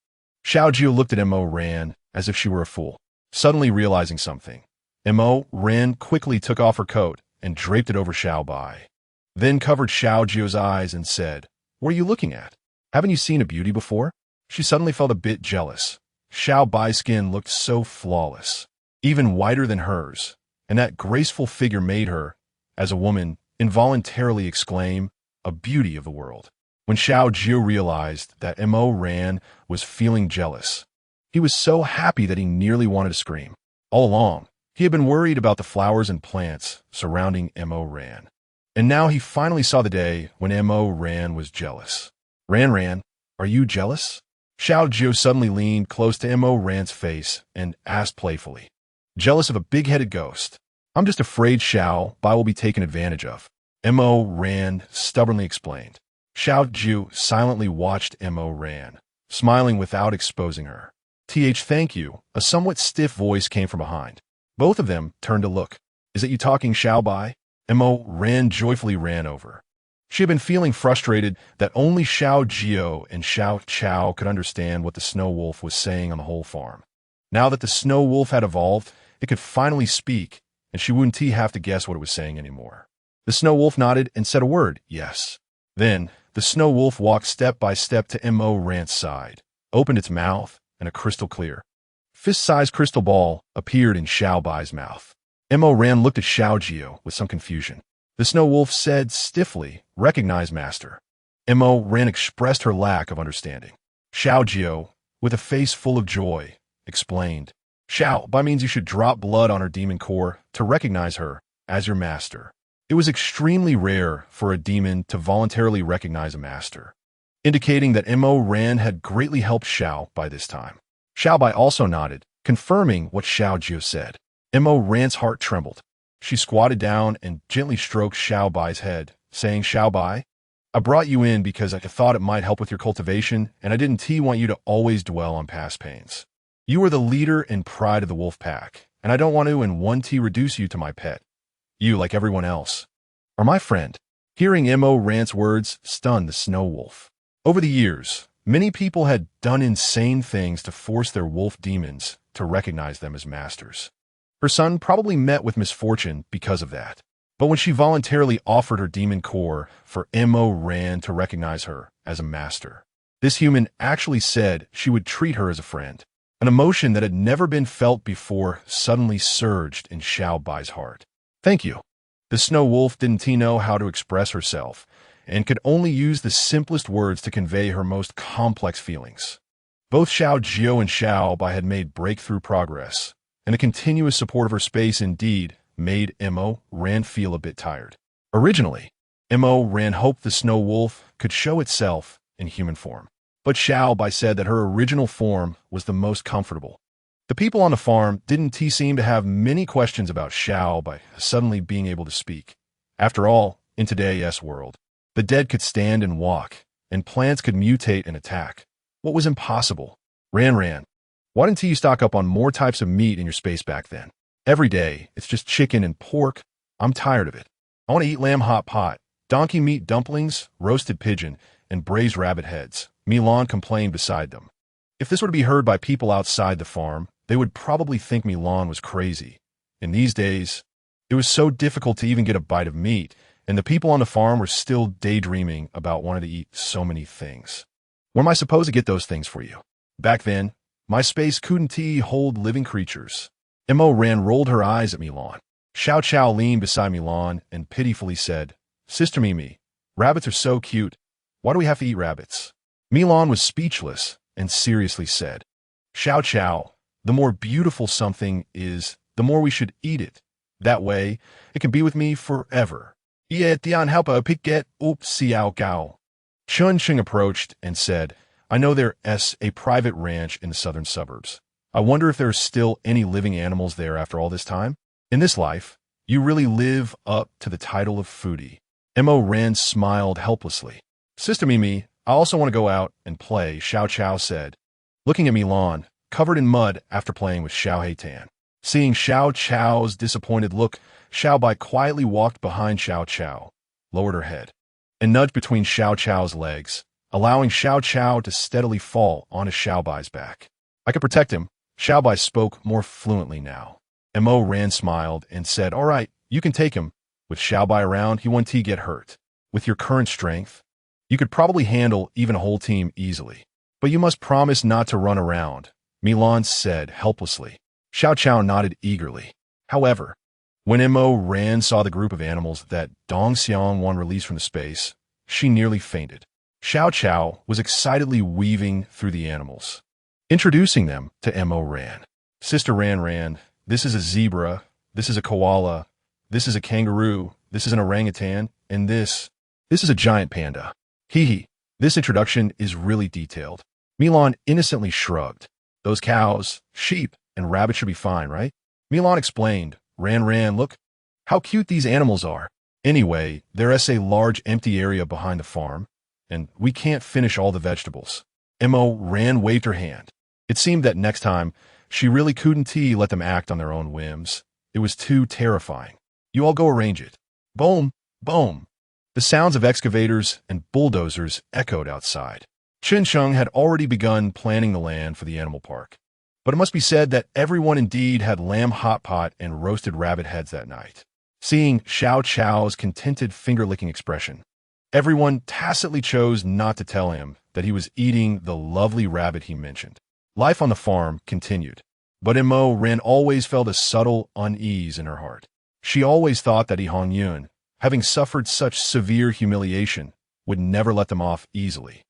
Xiao Jiu looked at Mo Ran as if she were a fool. Suddenly realizing something, Mo Ran quickly took off her coat and draped it over Xiao Bai. Then covered Xiao Jiu's eyes and said, "What are you looking at? Haven't you seen a beauty before?" She suddenly felt a bit jealous. Xiao Bai's skin looked so flawless, even whiter than hers, and that graceful figure made her, as a woman, involuntarily exclaim, "A beauty of the world." When Xiao Jiu realized that Mo Ran was feeling jealous, he was so happy that he nearly wanted to scream. All along, he had been worried about the flowers and plants surrounding Mo Ran. And now he finally saw the day when Mo Ran was jealous. Ran, are you jealous? Xiao Jiu suddenly leaned close to Mo Ran's face and asked playfully. Jealous of a big-headed ghost. I'm just afraid Xiao Bai will be taken advantage of. Mo Ran stubbornly explained. Xiao Jiu silently watched Mo Ran, smiling without exposing her. Thank you. A somewhat stiff voice came from behind. Both of them turned to look. Is it you talking, Xiao Bai? Mo Ran joyfully ran over. She had been feeling frustrated that only Xiao Jiu and Xiao Chao could understand what the snow wolf was saying on the whole farm. Now that the snow wolf had evolved, it could finally speak, and she wouldn't have to guess what it was saying anymore. The snow wolf nodded and said a word, yes. Then, the snow wolf walked step by step to Mo Rant's side, opened its mouth, and a crystal clear, fist-sized crystal ball appeared in Xiao Bai's mouth. Mo Ran looked at Xiao Jiu with some confusion. The snow wolf said stiffly, "Recognize, master." Mo Ran expressed her lack of understanding. Xiao Jiu, with a face full of joy, explained, "Xiao Bai means you should drop blood on her demon core to recognize her as your master." It was extremely rare for a demon to voluntarily recognize a master, indicating that Mo Ran had greatly helped Xiao Bai this time. Xiao Bai also nodded, confirming what Xiao Jiu said. Mo Ran's heart trembled. She squatted down and gently stroked Xiao Bai's head, saying, "Xiao Bai, I brought you in because I thought it might help with your cultivation, and I didn't want you to always dwell on past pains. You are the leader and pride of the wolf pack, and I don't want to in one reduce you to my pet. You, like everyone else, are my friend." Hearing Mo Rant's words stunned the snow wolf. Over the years, many people had done insane things to force their wolf demons to recognize them as masters. Her son probably met with misfortune because of that. But when she voluntarily offered her demon core for Mo Ran to recognize her as a master, this human actually said she would treat her as a friend. An emotion that had never been felt before suddenly surged in Xiao Bai's heart. Thank you. The snow wolf didn't know how to express herself and could only use the simplest words to convey her most complex feelings. Both Xiao Jiu and Xiao Bai had made breakthrough progress, and the continuous support of her space indeed made Mo Ran feel a bit tired. Originally, Mo Ran hoped the snow wolf could show itself in human form, but Xiao Bai said that her original form was the most comfortable. The people on the farm didn't seem to have many questions about Xiao Bai suddenly being able to speak. After all, in today's world, the dead could stand and walk, and plants could mutate and attack. What was impossible? Ran, why didn't you stock up on more types of meat in your space back then? Every day, it's just chicken and pork. I'm tired of it. I want to eat lamb hot pot, donkey meat dumplings, roasted pigeon, and braised rabbit heads, Milan complained beside them. If this were to be heard by people outside the farm, they would probably think Milan was crazy. In these days, it was so difficult to even get a bite of meat, and the people on the farm were still daydreaming about wanting to eat so many things. Where am I supposed to get those things for you? Back then, my space couldn't hold living creatures. Mo Ran rolled her eyes at Milan. Xiao Jiu leaned beside Milan and pitifully said, Sister Mimi, rabbits are so cute. Why do we have to eat rabbits? Milan was speechless and seriously said, Xiao Jiu, the more beautiful something is, the more we should eat it. That way, it can be with me forever. Tian helpa picket up Xiao Gao. Chun Ching approached and said, I know there's a private ranch in the southern suburbs. I wonder if there are still any living animals there after all this time? In this life, you really live up to the title of foodie. Mo Ran smiled helplessly. Sister Mimi, I also want to go out and play, Xiao Jiu said, looking at Milan, covered in mud after playing with Xiao Heitan. Seeing Xiao Jiu's disappointed look, Xiao Bai quietly walked behind Xiao Jiu, lowered her head, and nudged between Xiao Jiu's legs, allowing Xiao Jiu to steadily fall onto Xiao Bai's back. I could protect him. Xiao Bai spoke more fluently now. Mo Ran smiled and said, all right, you can take him. With Xiao Bai around, he won't get hurt. With your current strength, you could probably handle even a whole team easily. But you must promise not to run around, Milan said helplessly. Xiao Jiu nodded eagerly. However, when Mo Ran saw the group of animals that Dong Xiang Wan released from the space, she nearly fainted. Xiao Jiu was excitedly weaving through the animals, introducing them to Mo Ran. Sister Ran, this is a zebra, this is a koala, this is a kangaroo, this is an orangutan, and this is a giant panda. Hee. This introduction is really detailed. Milan innocently shrugged. Those cows, sheep, and rabbits should be fine, right? Milan explained. Ran, look how cute these animals are. Anyway, there's a large empty area behind the farm, and we can't finish all the vegetables. Mo Ran waved her hand. It seemed that next time, she really couldn't let them act on their own whims. It was too terrifying. You all go arrange it. Boom, boom. The sounds of excavators and bulldozers echoed outside. Chun Chung had already begun planning the land for the animal park. But it must be said that everyone indeed had lamb hot pot and roasted rabbit heads that night. Seeing Xiao Jiu's contented finger-licking expression, everyone tacitly chose not to tell him that he was eating the lovely rabbit he mentioned. Life on the farm continued, but Mo Ran always felt a subtle unease in her heart. She always thought that Hong Yun, having suffered such severe humiliation, would never let them off easily.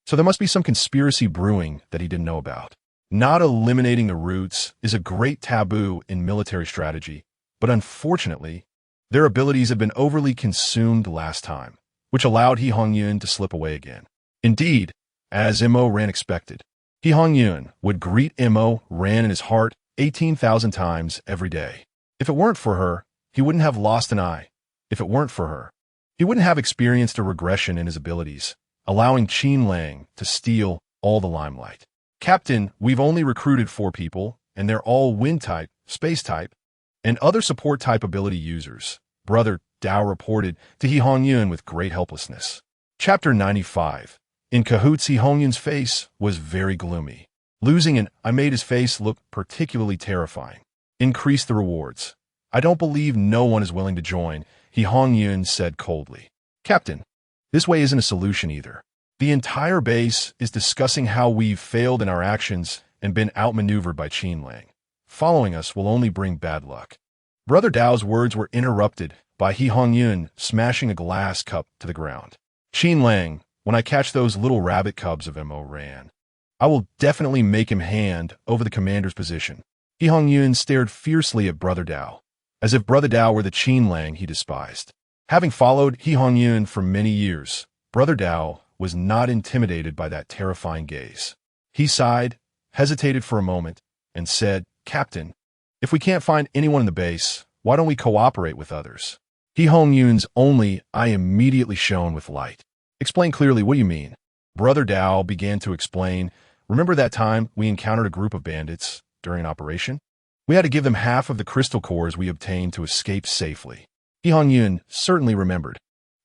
So there must be some conspiracy brewing that he didn't know about. Not eliminating the roots is a great taboo in military strategy, but unfortunately, their abilities have been overly consumed last time, which allowed Hong Yun to slip away again. Indeed, as Mo Ran expected, Hong Yun would greet Mo Ran in his heart 18,000 times every day. If it weren't for her, he wouldn't have lost an eye. If it weren't for her, he wouldn't have experienced a regression in his abilities, allowing Qin Lang to steal all the limelight. Captain, we've only recruited 4 people, and they're all wind type, space type, and other support type ability users, Brother Dao reported to Hong Yun with great helplessness. Chapter 95. In cahoots, Hong Yun's face was very gloomy. Losing an I made his face look particularly terrifying. Increase the rewards. I don't believe no one is willing to join, Hong Yun said coldly. Captain, this way isn't a solution either. The entire base is discussing how we've failed in our actions and been outmaneuvered by Qin Lang. Following us will only bring bad luck. Brother Dao's words were interrupted by Hong Yun smashing a glass cup to the ground. Qin Lang, when I catch those little rabbit cubs of Mo Ran, I will definitely make him hand over the commander's position. Hong Yun stared fiercely at Brother Dao, as if Brother Dao were the Qin Lang he despised. Having followed Hong Yun for many years, Brother Dao was not intimidated by that terrifying gaze. He sighed, hesitated for a moment, and said, Captain, if we can't find anyone in the base, why don't we cooperate with others? Hong Yun's only eye immediately shone with light. Explain clearly, what do you mean? Brother Dao began to explain. Remember that time we encountered a group of bandits during an operation? We had to give them half of the crystal cores we obtained to escape safely. He Hongyun certainly remembered.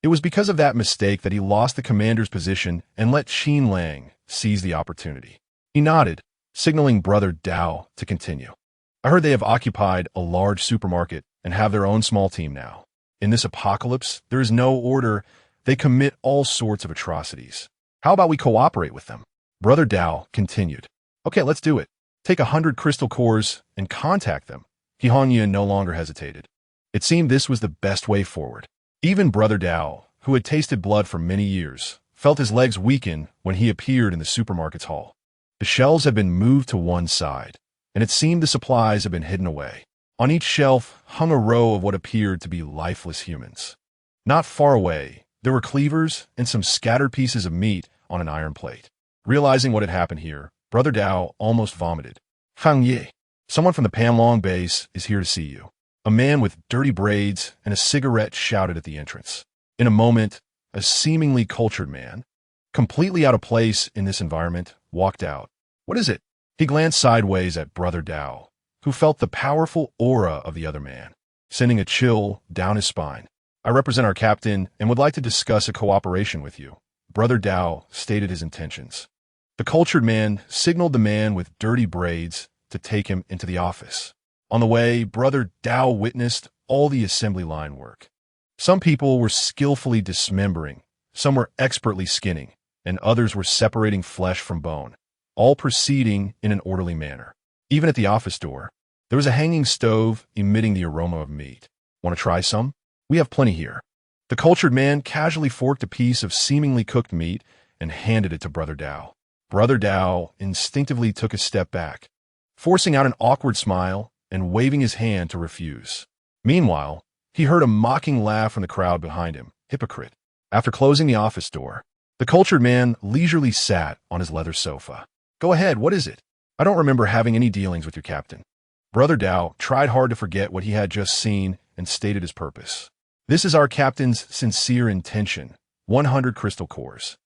It was because of that mistake that he lost the commander's position and let Xin Lang seize the opportunity. He nodded, signaling Brother Dao to continue. I heard they have occupied a large supermarket and have their own small team now. In this apocalypse, there is no order. They commit all sorts of atrocities. How about we cooperate with them? Brother Dao continued. Okay, let's do it. Take 100 crystal cores and contact them. He Hongyun no longer hesitated. It seemed this was the best way forward. Even Brother Dao, who had tasted blood for many years, felt his legs weaken when he appeared in the supermarket's hall. The shelves had been moved to one side, and it seemed the supplies had been hidden away. On each shelf hung a row of what appeared to be lifeless humans. Not far away, there were cleavers and some scattered pieces of meat on an iron plate. Realizing what had happened here, Brother Dao almost vomited. Fang Ye, someone from the Panlong base is here to see you. A man with dirty braids and a cigarette shouted at the entrance. In a moment, a seemingly cultured man, completely out of place in this environment, walked out. What is it? He glanced sideways at Brother Dao, who felt the powerful aura of the other man, sending a chill down his spine. I represent our captain and would like to discuss a cooperation with you. Brother Dao stated his intentions. The cultured man signaled the man with dirty braids to take him into the office. On the way, Brother Dao witnessed all the assembly line work. Some people were skillfully dismembering, some were expertly skinning, and others were separating flesh from bone, all proceeding in an orderly manner. Even at the office door, there was a hanging stove emitting the aroma of meat. Want to try some? We have plenty here. The cultured man casually forked a piece of seemingly cooked meat and handed it to Brother Dao. Brother Dao instinctively took a step back, forcing out an awkward smile and waving his hand to refuse. Meanwhile, he heard a mocking laugh from the crowd behind him. Hypocrite. After closing the office door, the cultured man leisurely sat on his leather sofa. Go ahead, what is it? I don't remember having any dealings with your captain. Brother Dao tried hard to forget what he had just seen and stated his purpose. This is our captain's sincere intention. 100 crystal cores.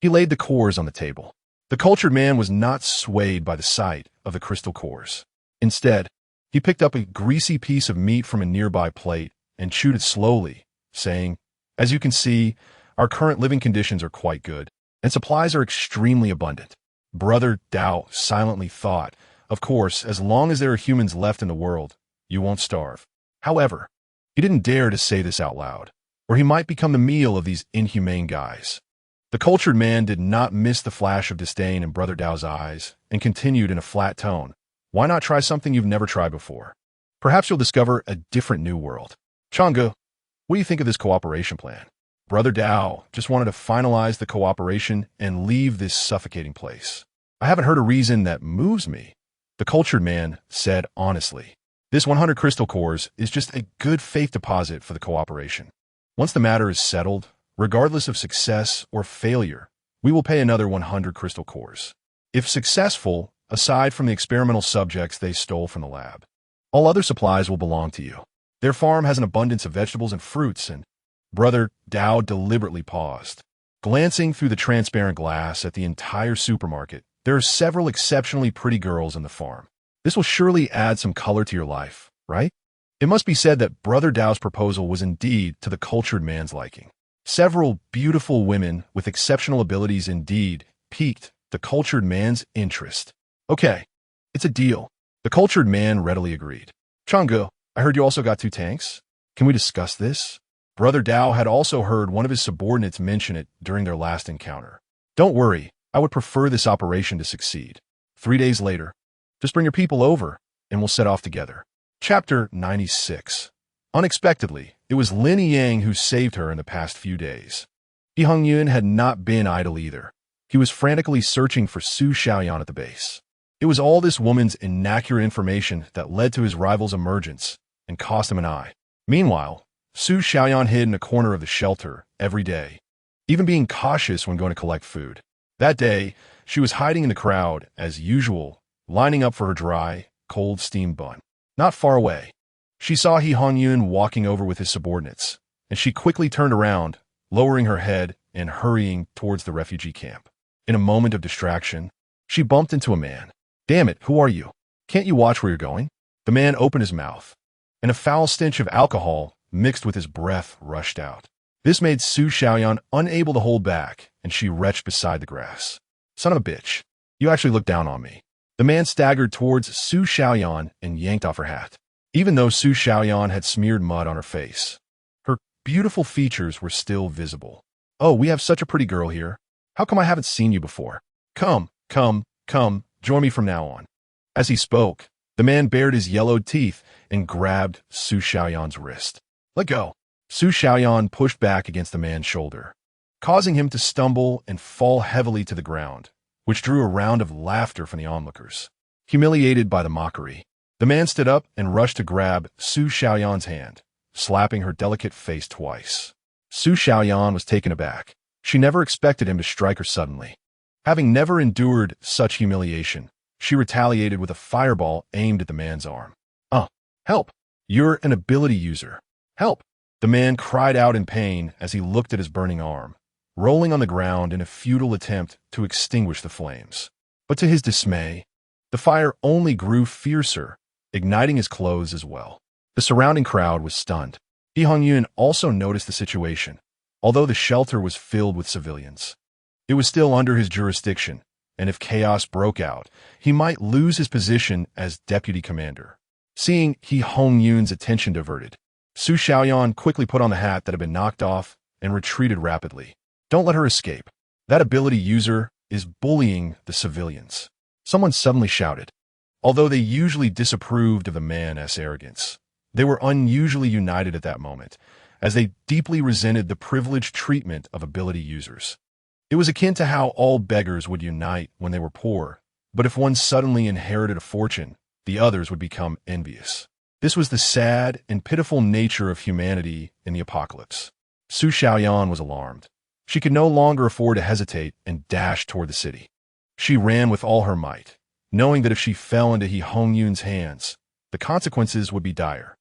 He laid the cores on the table. The cultured man was not swayed by the sight of the crystal cores. Instead, he picked up a greasy piece of meat from a nearby plate and chewed it slowly, saying, as you can see, our current living conditions are quite good, and supplies are extremely abundant. Brother Dao silently thought, of course, as long as there are humans left in the world, you won't starve. However, he didn't dare to say this out loud, or he might become the meal of these inhumane guys. The cultured man did not miss the flash of disdain in Brother Dao's eyes and continued in a flat tone. Why not try something you've never tried before? Perhaps you'll discover a different new world. Chang'e, what do you think of this cooperation plan? Brother Dao just wanted to finalize the cooperation and leave this suffocating place. I haven't heard a reason that moves me, the cultured man said honestly. This 100 crystal cores is just a good faith deposit for the cooperation. Once the matter is settled, regardless of success or failure, we will pay another 100 crystal cores. If successful, aside from the experimental subjects they stole from the lab, all other supplies will belong to you. Their farm has an abundance of vegetables and fruits, and Brother Dao deliberately paused. Glancing through the transparent glass at the entire supermarket, there are several exceptionally pretty girls in the farm. This will surely add some color to your life, right? It must be said that Brother Dao's proposal was indeed to the cultured man's liking. Several beautiful women with exceptional abilities indeed piqued the cultured man's interest. Okay, it's a deal. The cultured man readily agreed. Chang'e, I heard you also got 2 tanks. Can we discuss this? Brother Dao had also heard one of his subordinates mention it during their last encounter. Don't worry, I would prefer this operation to succeed. 3 days later, just bring your people over, and we'll set off together. Chapter 96. Unexpectedly, it was Lin Yang who saved her in the past few days. He Hongyun had not been idle either. He was frantically searching for Su Xiaoyan at the base. It was all this woman's inaccurate information that led to his rival's emergence and cost him an eye. Meanwhile, Su Xiaoyan hid in a corner of the shelter every day, even being cautious when going to collect food. That day, she was hiding in the crowd, as usual, lining up for her dry, cold steamed bun. Not far away, she saw He Hongyun walking over with his subordinates, and she quickly turned around, lowering her head and hurrying towards the refugee camp. In a moment of distraction, she bumped into a man. Damn it, who are you? Can't you watch where you're going? The man opened his mouth, and a foul stench of alcohol mixed with his breath rushed out. This made Su Xiaoyan unable to hold back, and she retched beside the grass. Son of a bitch, you actually looked down on me. The man staggered towards Su Xiaoyan and yanked off her hat. Even though Su Xiaoyan had smeared mud on her face, her beautiful features were still visible. Oh, we have such a pretty girl here. How come I haven't seen you before? Come, join me from now on. As he spoke, the man bared his yellowed teeth and grabbed Su Xiaoyan's wrist. Let go. Su Xiaoyan pushed back against the man's shoulder, causing him to stumble and fall heavily to the ground, which drew a round of laughter from the onlookers. Humiliated by the mockery, the man stood up and rushed to grab Su Xiaoyan's hand, slapping her delicate face twice. Su Xiaoyan was taken aback. She never expected him to strike her suddenly. Having never endured such humiliation, she retaliated with a fireball aimed at the man's arm. Help! You're an ability user. Help! The man cried out in pain as he looked at his burning arm, rolling on the ground in a futile attempt to extinguish the flames. But to his dismay, the fire only grew fiercer, igniting his clothes as well. The surrounding crowd was stunned. He Hongyun also noticed the situation. Although the shelter was filled with civilians, it was still under his jurisdiction, and if chaos broke out, he might lose his position as deputy commander. Seeing He Hongyun's attention diverted, Su Xiaoyan quickly put on the hat that had been knocked off and retreated rapidly. Don't let her escape. That ability user is bullying the civilians. Someone suddenly shouted. Although they usually disapproved of the man's arrogance, they were unusually united at that moment, as they deeply resented the privileged treatment of ability users. It was akin to how all beggars would unite when they were poor, but if one suddenly inherited a fortune, the others would become envious. This was the sad and pitiful nature of humanity in the apocalypse. Su Xiaoyan was alarmed. She could no longer afford to hesitate and dashed toward the city. She ran with all her might, knowing that if she fell into He Hongyun's hands, the consequences would be dire.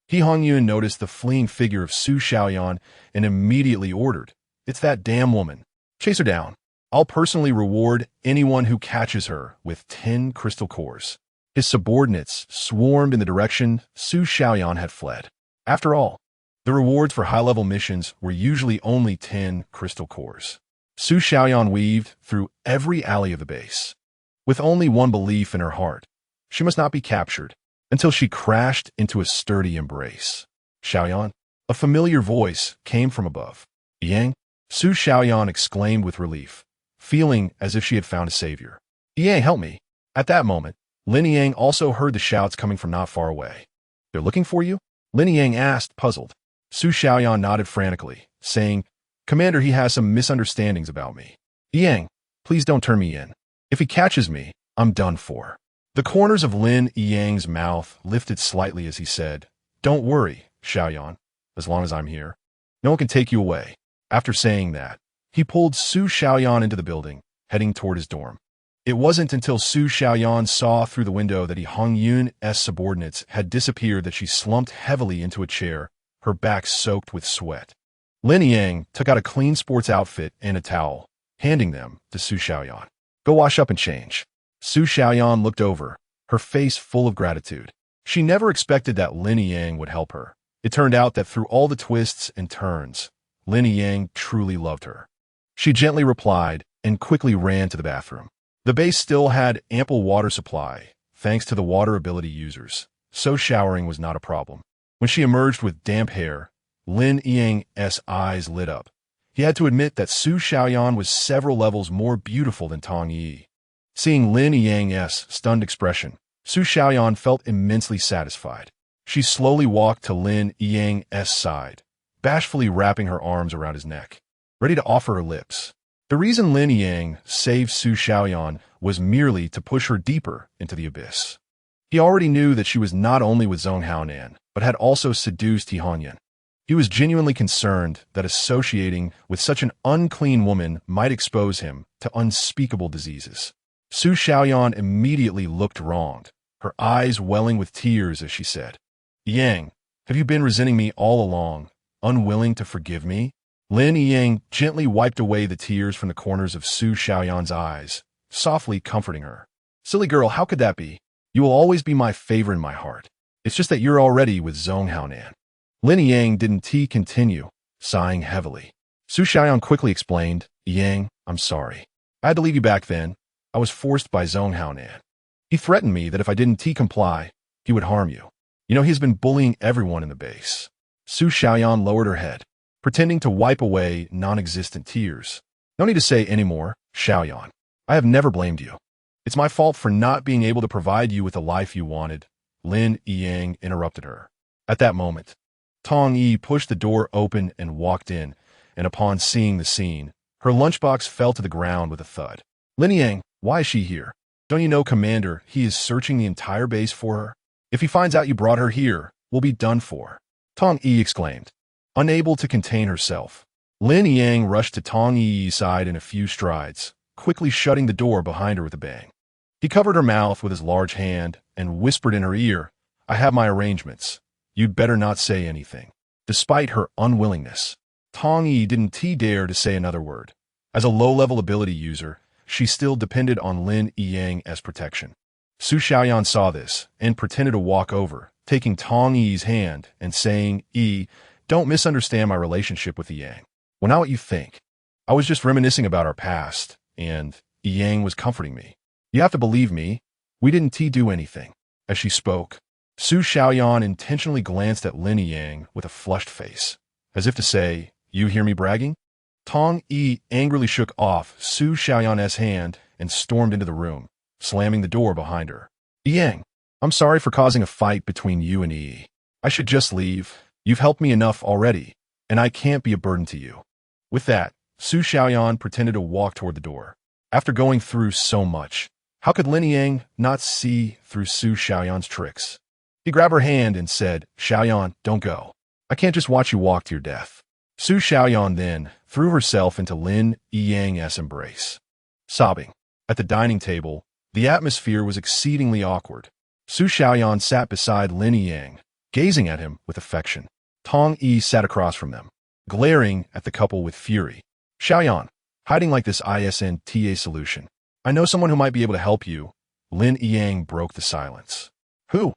He Hongyun noticed the fleeing figure of Su Xiaoyan and immediately ordered, "It's that damn woman. Chase her down. I'll personally reward anyone who catches her with 10 crystal cores." His subordinates swarmed in the direction Su Xiaoyan had fled. After all, the rewards for high-level missions were usually only 10 crystal cores. Su Xiaoyan weaved through every alley of the base, with only one belief in her heart: she must not be captured, until she crashed into a sturdy embrace. Xiaoyan, a familiar voice came from above. Yang? Su Xiaoyan exclaimed with relief, feeling as if she had found a savior. Yang, help me. At that moment, Lin Yang also heard the shouts coming from not far away. They're looking for you? Lin Yang asked, puzzled. Su Xiaoyan nodded frantically, saying, Commander, he has some misunderstandings about me. Yang, please don't turn me in. If he catches me, I'm done for. The corners of Lin Yang's mouth lifted slightly as he said, Don't worry, Xiaoyan, as long as I'm here. No one can take you away. After saying that, he pulled Su Xiaoyan into the building, heading toward his dorm. It wasn't until Su Xiaoyan saw through the window that He Hongyun's subordinates had disappeared that she slumped heavily into a chair, her back soaked with sweat. Lin Yang took out a clean sports outfit and a towel, handing them to Su Xiaoyan. Go wash up and change. Su Xiaoyan looked over, her face full of gratitude. She never expected that Lin Yang would help her. It turned out that through all the twists and turns, Lin Yang truly loved her. She gently replied and quickly ran to the bathroom. The base still had ample water supply, thanks to the water ability users, so showering was not a problem. When she emerged with damp hair, Lin Yang's eyes lit up. He had to admit that Su Xiaoyan was several levels more beautiful than Tong Yi. Seeing Lin Yang's stunned expression, Su Xiaoyan felt immensely satisfied. She slowly walked to Lin Yang's side, bashfully wrapping her arms around his neck, ready to offer her lips. The reason Lin Yang saved Su Xiaoyan was merely to push her deeper into the abyss. He already knew that she was not only with Zhong Haonan, but had also seduced He Hongyun. He was genuinely concerned that associating with such an unclean woman might expose him to unspeakable diseases. Su Xiaoyan immediately looked wronged, her eyes welling with tears as she said, Yang, have you been resenting me all along, unwilling to forgive me? Lin Yang gently wiped away the tears from the corners of Su Xiaoyan's eyes, softly comforting her. Silly girl, how could that be? You will always be my favor in my heart. It's just that you're already with Zhong Haonan. Lin Yang didn't continue, sighing heavily. Su Xiaoyan quickly explained, Yang, I'm sorry. I had to leave you back then. I was forced by Zhong Haonan. He threatened me that if I didn't comply, he would harm you. You know, he's been bullying everyone in the base. Su Xiaoyan lowered her head, pretending to wipe away non-existent tears. No need to say any more, Xiaoyan. I have never blamed you. It's my fault for not being able to provide you with the life you wanted. Lin Yang interrupted her. At that moment, Tong Yi pushed the door open and walked in, and upon seeing the scene, her lunchbox fell to the ground with a thud. Lin Yang, why is she here? Don't you know, Commander, he is searching the entire base for her? If he finds out you brought her here, we'll be done for. Tong Yi exclaimed. Unable to contain herself, Lin Yang rushed to Tong Yi's side in a few strides, quickly shutting the door behind her with a bang. He covered her mouth with his large hand and whispered in her ear, I have my arrangements. You'd better not say anything. Despite her unwillingness, Tong Yi didn't dare to say another word. As a low-level ability user, she still depended on Lin Yang as protection. Su Xiaoyan saw this and pretended to walk over, taking Tong Yi's hand and saying, don't misunderstand my relationship with Yang. Well, not what you think. I was just reminiscing about our past, and Yang was comforting me. You have to believe me. We didn't do anything. As she spoke, Su Xiaoyan intentionally glanced at Lin Yang with a flushed face, as if to say, you hear me bragging? Tong Yi angrily shook off Su Xiaoyan's hand and stormed into the room, slamming the door behind her. Yang, I'm sorry for causing a fight between you and Yi. I should just leave. You've helped me enough already, and I can't be a burden to you. With that, Su Xiaoyan pretended to walk toward the door. After going through so much, how could Lin Yang not see through Su Xiaoyan's tricks? He grabbed her hand and said, Xiaoyan, don't go. I can't just watch you walk to your death. Su Xiaoyan then threw herself into Lin Yang's embrace. Sobbing. At the dining table, the atmosphere was exceedingly awkward. Su Xiaoyan sat beside Lin Yang, gazing at him with affection. Tong Yi sat across from them, glaring at the couple with fury. Xiaoyan, hiding like this isn't a solution. I know someone who might be able to help you. Lin Yang broke the silence. Who?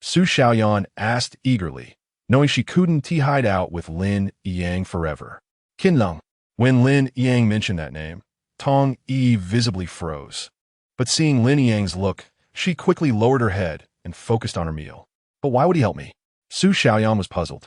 Su Xiaoyan asked eagerly, knowing she couldn't hide out with Lin Yang forever. Qinlong. When Lin Yang mentioned that name, Tong Yi visibly froze. But seeing Lin Yang's look, she quickly lowered her head and focused on her meal. But why would he help me? Su Xiaoyan was puzzled.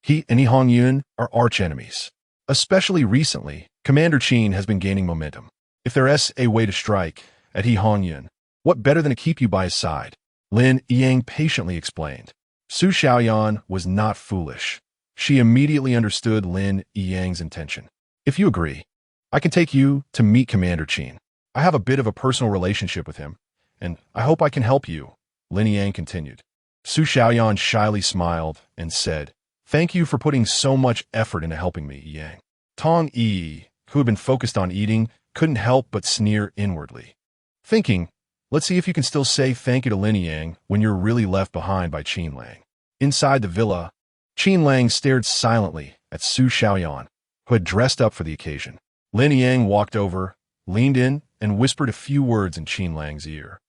He and Hongyun are arch-enemies. Especially recently, Commander Qin has been gaining momentum. If there's a way to strike at Hongyun, what better than to keep you by his side? Lin Yang patiently explained. Su Xiaoyan was not foolish. She immediately understood Lin Yang's intention. If you agree, I can take you to meet Commander Qin. I have a bit of a personal relationship with him, and I hope I can help you, Lin Yang continued. Su Xiaoyan shyly smiled and said, Thank you for putting so much effort into helping me, Yang. Tong Yi, who had been focused on eating, couldn't help but sneer inwardly, thinking, let's see if you can still say thank you to Lin Yang when you're really left behind by Qin Lang. Inside the villa, Qin Lang stared silently at Su Xiaoyan, who had dressed up for the occasion. Lin Yang walked over, leaned in, and whispered a few words in Qin Lang's ear,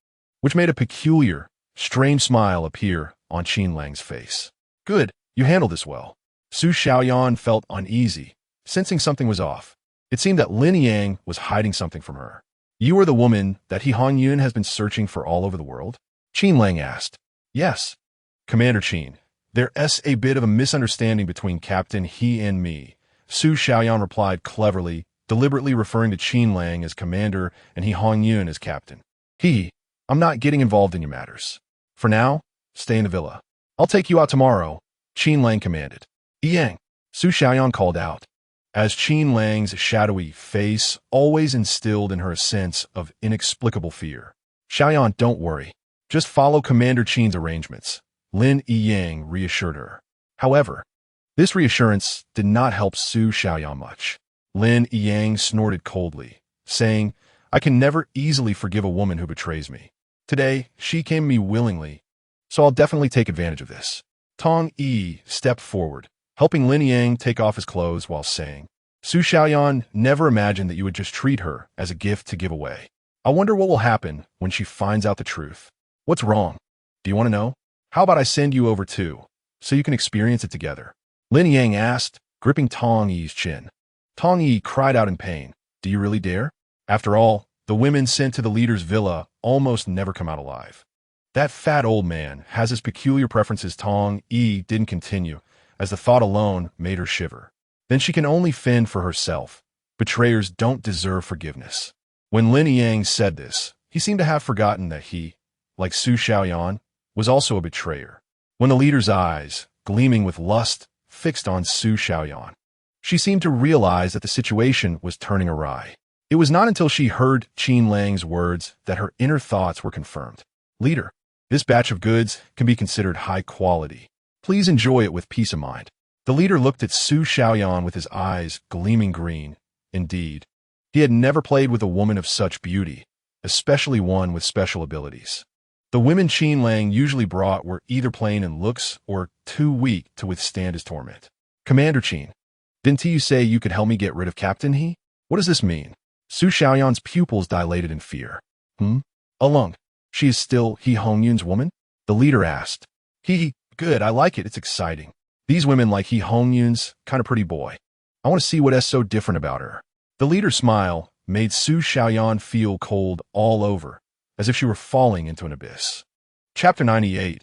which made a peculiar, strange smile appear on Qin Lang's face. Good, you handled this well. Su Xiaoyan felt uneasy, sensing something was off. It seemed that Lin Yang was hiding something from her. You are the woman that Hongyun has been searching for all over the world? Qin Lang asked. Yes. Commander Qin, there's a bit of a misunderstanding between Captain He and me. Su Xiaoyan replied cleverly, deliberately referring to Qin Lang as commander and Hongyun as captain. I'm not getting involved in your matters. For now, stay in the villa. I'll take you out tomorrow, Qin Lang commanded. Yang, Su Xiaoyan called out, as Qin Lang's shadowy face always instilled in her a sense of inexplicable fear. Xiaoyan, don't worry. Just follow Commander Qin's arrangements, Lin Yang reassured her. However, this reassurance did not help Su Xiaoyan much. Lin Yang snorted coldly, saying, I can never easily forgive a woman who betrays me. Today, she came to me willingly, so I'll definitely take advantage of this. Tong Yi stepped forward, helping Lin Yang take off his clothes while saying, Su Xiaoyan never imagined that you would just treat her as a gift to give away. I wonder what will happen when she finds out the truth. What's wrong? Do you want to know? How about I send you over too, so you can experience it together? Lin Yang asked, gripping Tong Yi's chin. Tong Yi cried out in pain. Do you really dare? After all, the women sent to the leader's villa almost never come out alive. That fat old man has his peculiar preferences. Tong Yi didn't continue, as the thought alone made her shiver. Then she can only fend for herself. Betrayers don't deserve forgiveness. When Lin Yang said this, he seemed to have forgotten that he, like Su Xiaoyan, was also a betrayer. When the leader's eyes, gleaming with lust, fixed on Su Xiaoyan, she seemed to realize that the situation was turning awry. It was not until she heard Qin Lang's words that her inner thoughts were confirmed. Leader, this batch of goods can be considered high quality. Please enjoy it with peace of mind. The leader looked at Su Xiaoyan with his eyes gleaming green. Indeed, he had never played with a woman of such beauty, especially one with special abilities. The women Qin Lang usually brought were either plain in looks or too weak to withstand his torment. Commander Qin, didn't you say you could help me get rid of Captain He? What does this mean? Su Xiaoyan's pupils dilated in fear. Along. She is still He Hongyun's woman? The leader asked. Good, I like it, it's exciting. These women like He Hongyun's kind of pretty boy. I want to see what is so different about her. The leader's smile made Su Xiaoyan feel cold all over, as if she were falling into an abyss. Chapter 98.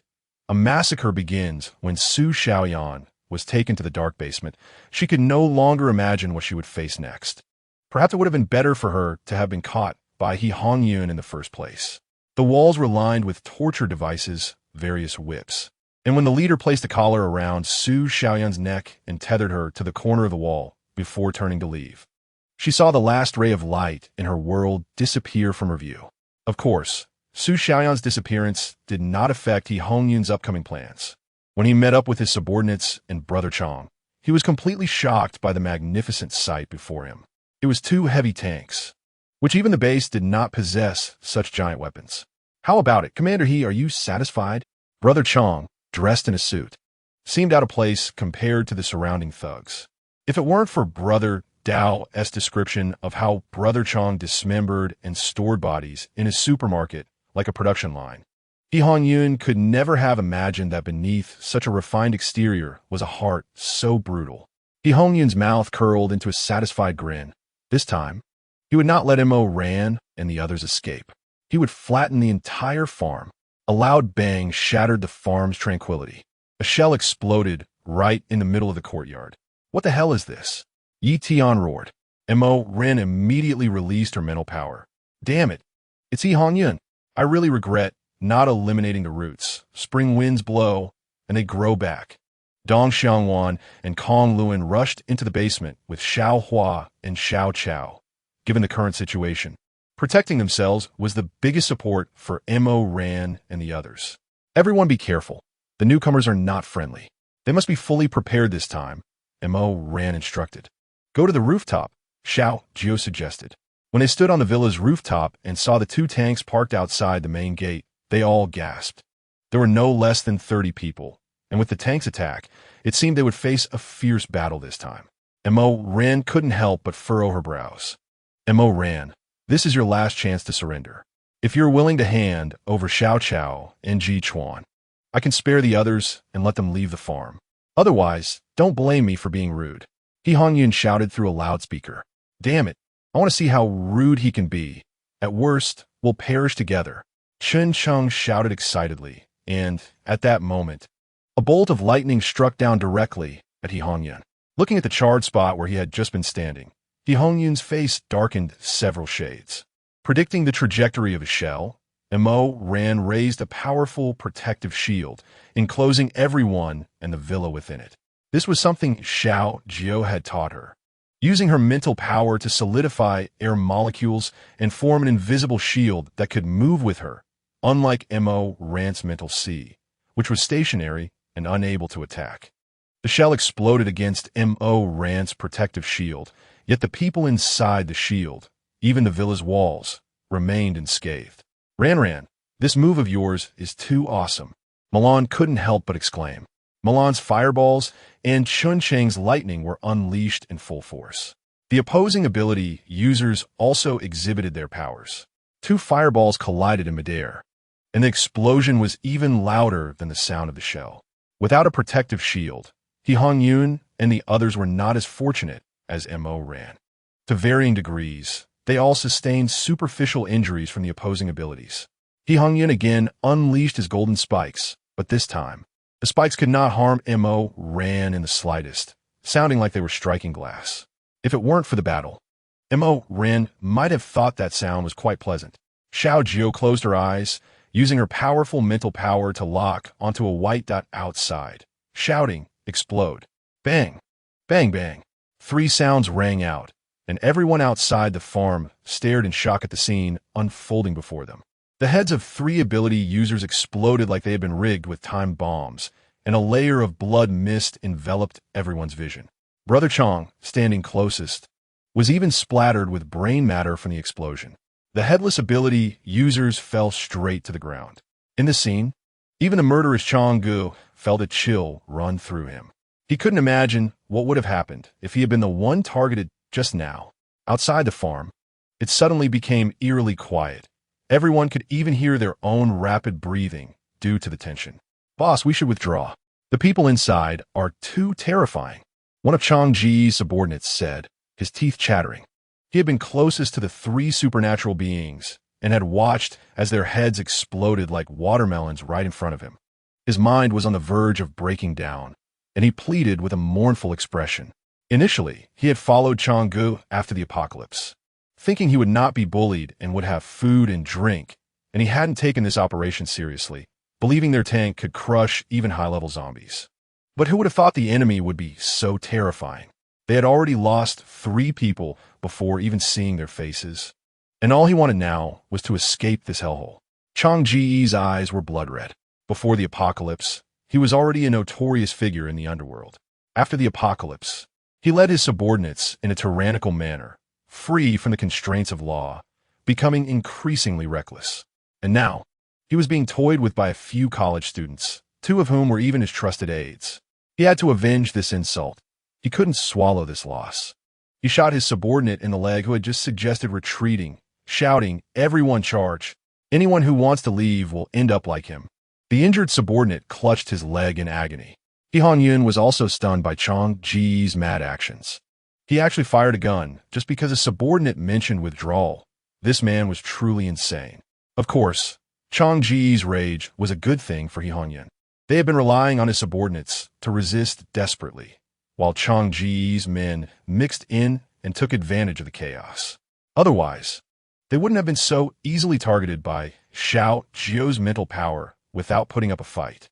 A massacre begins when Su Xiaoyan was taken to the dark basement. She could no longer imagine what she would face next. Perhaps it would have been better for her to have been caught by He Hongyun in the first place. The walls were lined with torture devices, various whips. And when the leader placed a collar around Su Xiaoyan's neck and tethered her to the corner of the wall before turning to leave, she saw the last ray of light in her world disappear from her view. Of course, Su Xiaoyan's disappearance did not affect He Hongyun's upcoming plans. When he met up with his subordinates and Brother Chong, he was completely shocked by the magnificent sight before him. It was 2 heavy tanks, which even the base did not possess such giant weapons. How about it, Commander He, are you satisfied? Brother Chong, dressed in a suit, seemed out of place compared to the surrounding thugs. If it weren't for Brother Dao's description of how Brother Chong dismembered and stored bodies in his supermarket like a production line, He Hongyun could never have imagined that beneath such a refined exterior was a heart so brutal. He Hongyun's mouth curled into a satisfied grin. This time, he would not let Mo Ran and the others escape. He would flatten the entire farm. A loud bang shattered the farm's tranquility. A shell exploded right in the middle of the courtyard. What the hell is this? Yi Tian roared. Mo Ren immediately released her mental power. Damn it, it's He Hongyun. I really regret not eliminating the roots. Spring winds blow, and they grow back. Dong Xiangwan and Kong Luan rushed into the basement with Xiao Hua and Xiao Chao. Given the current situation, protecting themselves was the biggest support for Mo Ran and the others. Everyone be careful. The newcomers are not friendly. They must be fully prepared this time, Mo Ran instructed. Go to the rooftop, Xiao Jiu suggested. When they stood on the villa's rooftop and saw the 2 tanks parked outside the main gate, they all gasped. There were no less than 30 people, and with the tanks' attack, it seemed they would face a fierce battle this time. Mo Ran couldn't help but furrow her brows. Mo Ran, this is your last chance to surrender. If you're willing to hand over Xiao Chao and Ji Chuan, I can spare the others and let them leave the farm. Otherwise, don't blame me for being rude. He Hongyun shouted through a loudspeaker. Damn it, I want to see how rude he can be. At worst, we'll perish together. Chen Cheng shouted excitedly, and, at that moment, a bolt of lightning struck down directly at He Hongyun. Looking at the charred spot where he had just been standing, He Hongyun's face darkened several shades. Predicting the trajectory of a shell, Mo Ran raised a powerful protective shield, enclosing everyone and the villa within it. This was something Xiao Jiu had taught her. Using her mental power to solidify air molecules and form an invisible shield that could move with her, unlike Mo Ran's mental sea, which was stationary and unable to attack. The shell exploded against Mo Ran's protective shield, yet the people inside the shield, even the villa's walls, remained unscathed. Ran, this move of yours is too awesome. Milan couldn't help but exclaim. Milan's fireballs and Chun Cheng's lightning were unleashed in full force. The opposing ability users also exhibited their powers. 2 fireballs collided in midair. and the explosion was even louder than the sound of the shell. Without a protective shield, Hyun and the others were not as fortunate as Mo ran. To varying degrees, they all sustained superficial injuries from the opposing abilities. Hyun again unleashed his golden spikes, but this time, the spikes could not harm Mo ran in the slightest, sounding like they were striking glass. If it weren't for the battle, Mo ran might have thought that sound was quite pleasant. Xiao Jiu closed her eyes, using her powerful mental power to lock onto a white dot outside, shouting, "Explode!" Bang! Bang bang! 3 sounds rang out, and everyone outside the farm stared in shock at the scene unfolding before them. The heads of 3 ability users exploded like they had been rigged with time bombs, and a layer of blood mist enveloped everyone's vision. Brother Chong, standing closest, was even splattered with brain matter from the explosion. The headless ability users fell straight to the ground. In the scene, even the murderous Chong Gu felt a chill run through him. He couldn't imagine what would have happened if he had been the one targeted just now. Outside the farm, it suddenly became eerily quiet. Everyone could even hear their own rapid breathing due to the tension. "Boss, we should withdraw. The people inside are too terrifying," one of Chong Ji's subordinates said, his teeth chattering. He had been closest to the 3 supernatural beings and had watched as their heads exploded like watermelons right in front of him. His mind was on the verge of breaking down, and he pleaded with a mournful expression. Initially, he had followed Chong Gu after the apocalypse, thinking he would not be bullied and would have food and drink, and he hadn't taken this operation seriously, believing their tank could crush even high-level zombies. But who would have thought the enemy would be so terrifying? They had already lost 3 people before even seeing their faces, and all he wanted now was to escape this hellhole. Chong Ji's eyes were blood red. Before the apocalypse, he was already a notorious figure in the underworld. After the apocalypse, he led his subordinates in a tyrannical manner, free from the constraints of law, becoming increasingly reckless. And now, he was being toyed with by a few college students, 2 of whom were even his trusted aides. He had to avenge this insult. He couldn't swallow this loss. He shot his subordinate in the leg who had just suggested retreating, shouting, "Everyone charge! Anyone who wants to leave will end up like him." The injured subordinate clutched his leg in agony. Hyun was also stunned by Chong Ji's mad actions. He actually fired a gun just because a subordinate mentioned withdrawal. This man was truly insane. Of course, Chong Ji's rage was a good thing for Hyun. They had been relying on his subordinates to resist desperately, while Chong Ji's men mixed in and took advantage of the chaos. Otherwise, they wouldn't have been so easily targeted by Xiao Jiu's mental power without putting up a fight.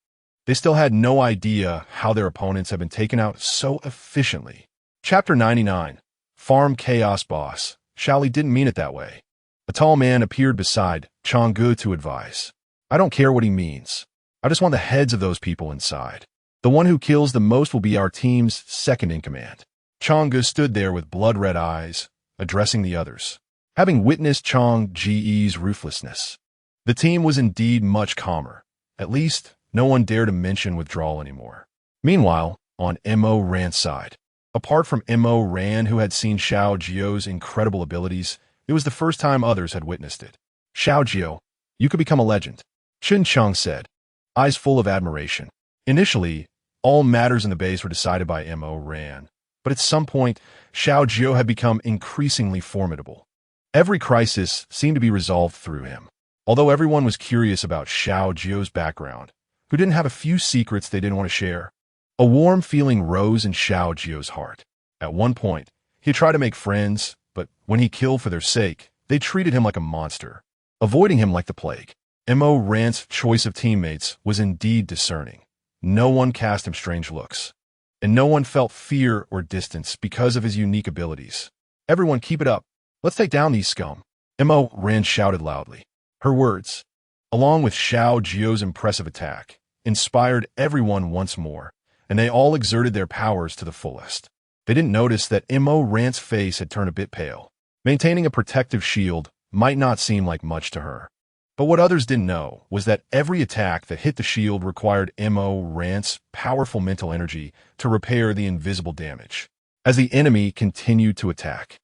They still had no idea how their opponents had been taken out so efficiently. Chapter 99. Farm Chaos Boss. Xiaoli didn't mean it that way. A tall man appeared beside Chong Gu to advise. "I don't care what he means. I just want the heads of those people inside. The one who kills the most will be our team's second in command." Chong Gu stood there with blood-red eyes, addressing the others. Having witnessed Chong Ji's ruthlessness, the team was indeed much calmer. At least, no one dared to mention withdrawal anymore. Meanwhile, on Mo Ran's side, apart from Mo Ran, who had seen Xiao Jiu's incredible abilities, it was the first time others had witnessed it. "Xiao Jiu, you could become a legend," Chun Chung said, eyes full of admiration. Initially, all matters in the base were decided by Mo Ran, but at some point, Xiao Jiu had become increasingly formidable. Every crisis seemed to be resolved through him. Although everyone was curious about Xiao Jiu's background, who didn't have a few secrets they didn't want to share, a warm feeling rose in Xiao Jiu's heart. At one point, he tried to make friends, but when he killed for their sake, they treated him like a monster, avoiding him like the plague. Mo Ran's choice of teammates was indeed discerning. No one cast him strange looks, and no one felt fear or distance because of his unique abilities. "Everyone keep it up. Let's take down these scum," Mo Ran shouted loudly. Her words, along with Xiao Jiu's impressive attack, inspired everyone once more, and they all exerted their powers to the fullest. They didn't notice that Mo Ran's face had turned a bit pale. Maintaining a protective shield might not seem like much to her. But what others didn't know was that every attack that hit the shield required Mo Ran's powerful mental energy to repair the invisible damage. As the enemy continued to attack,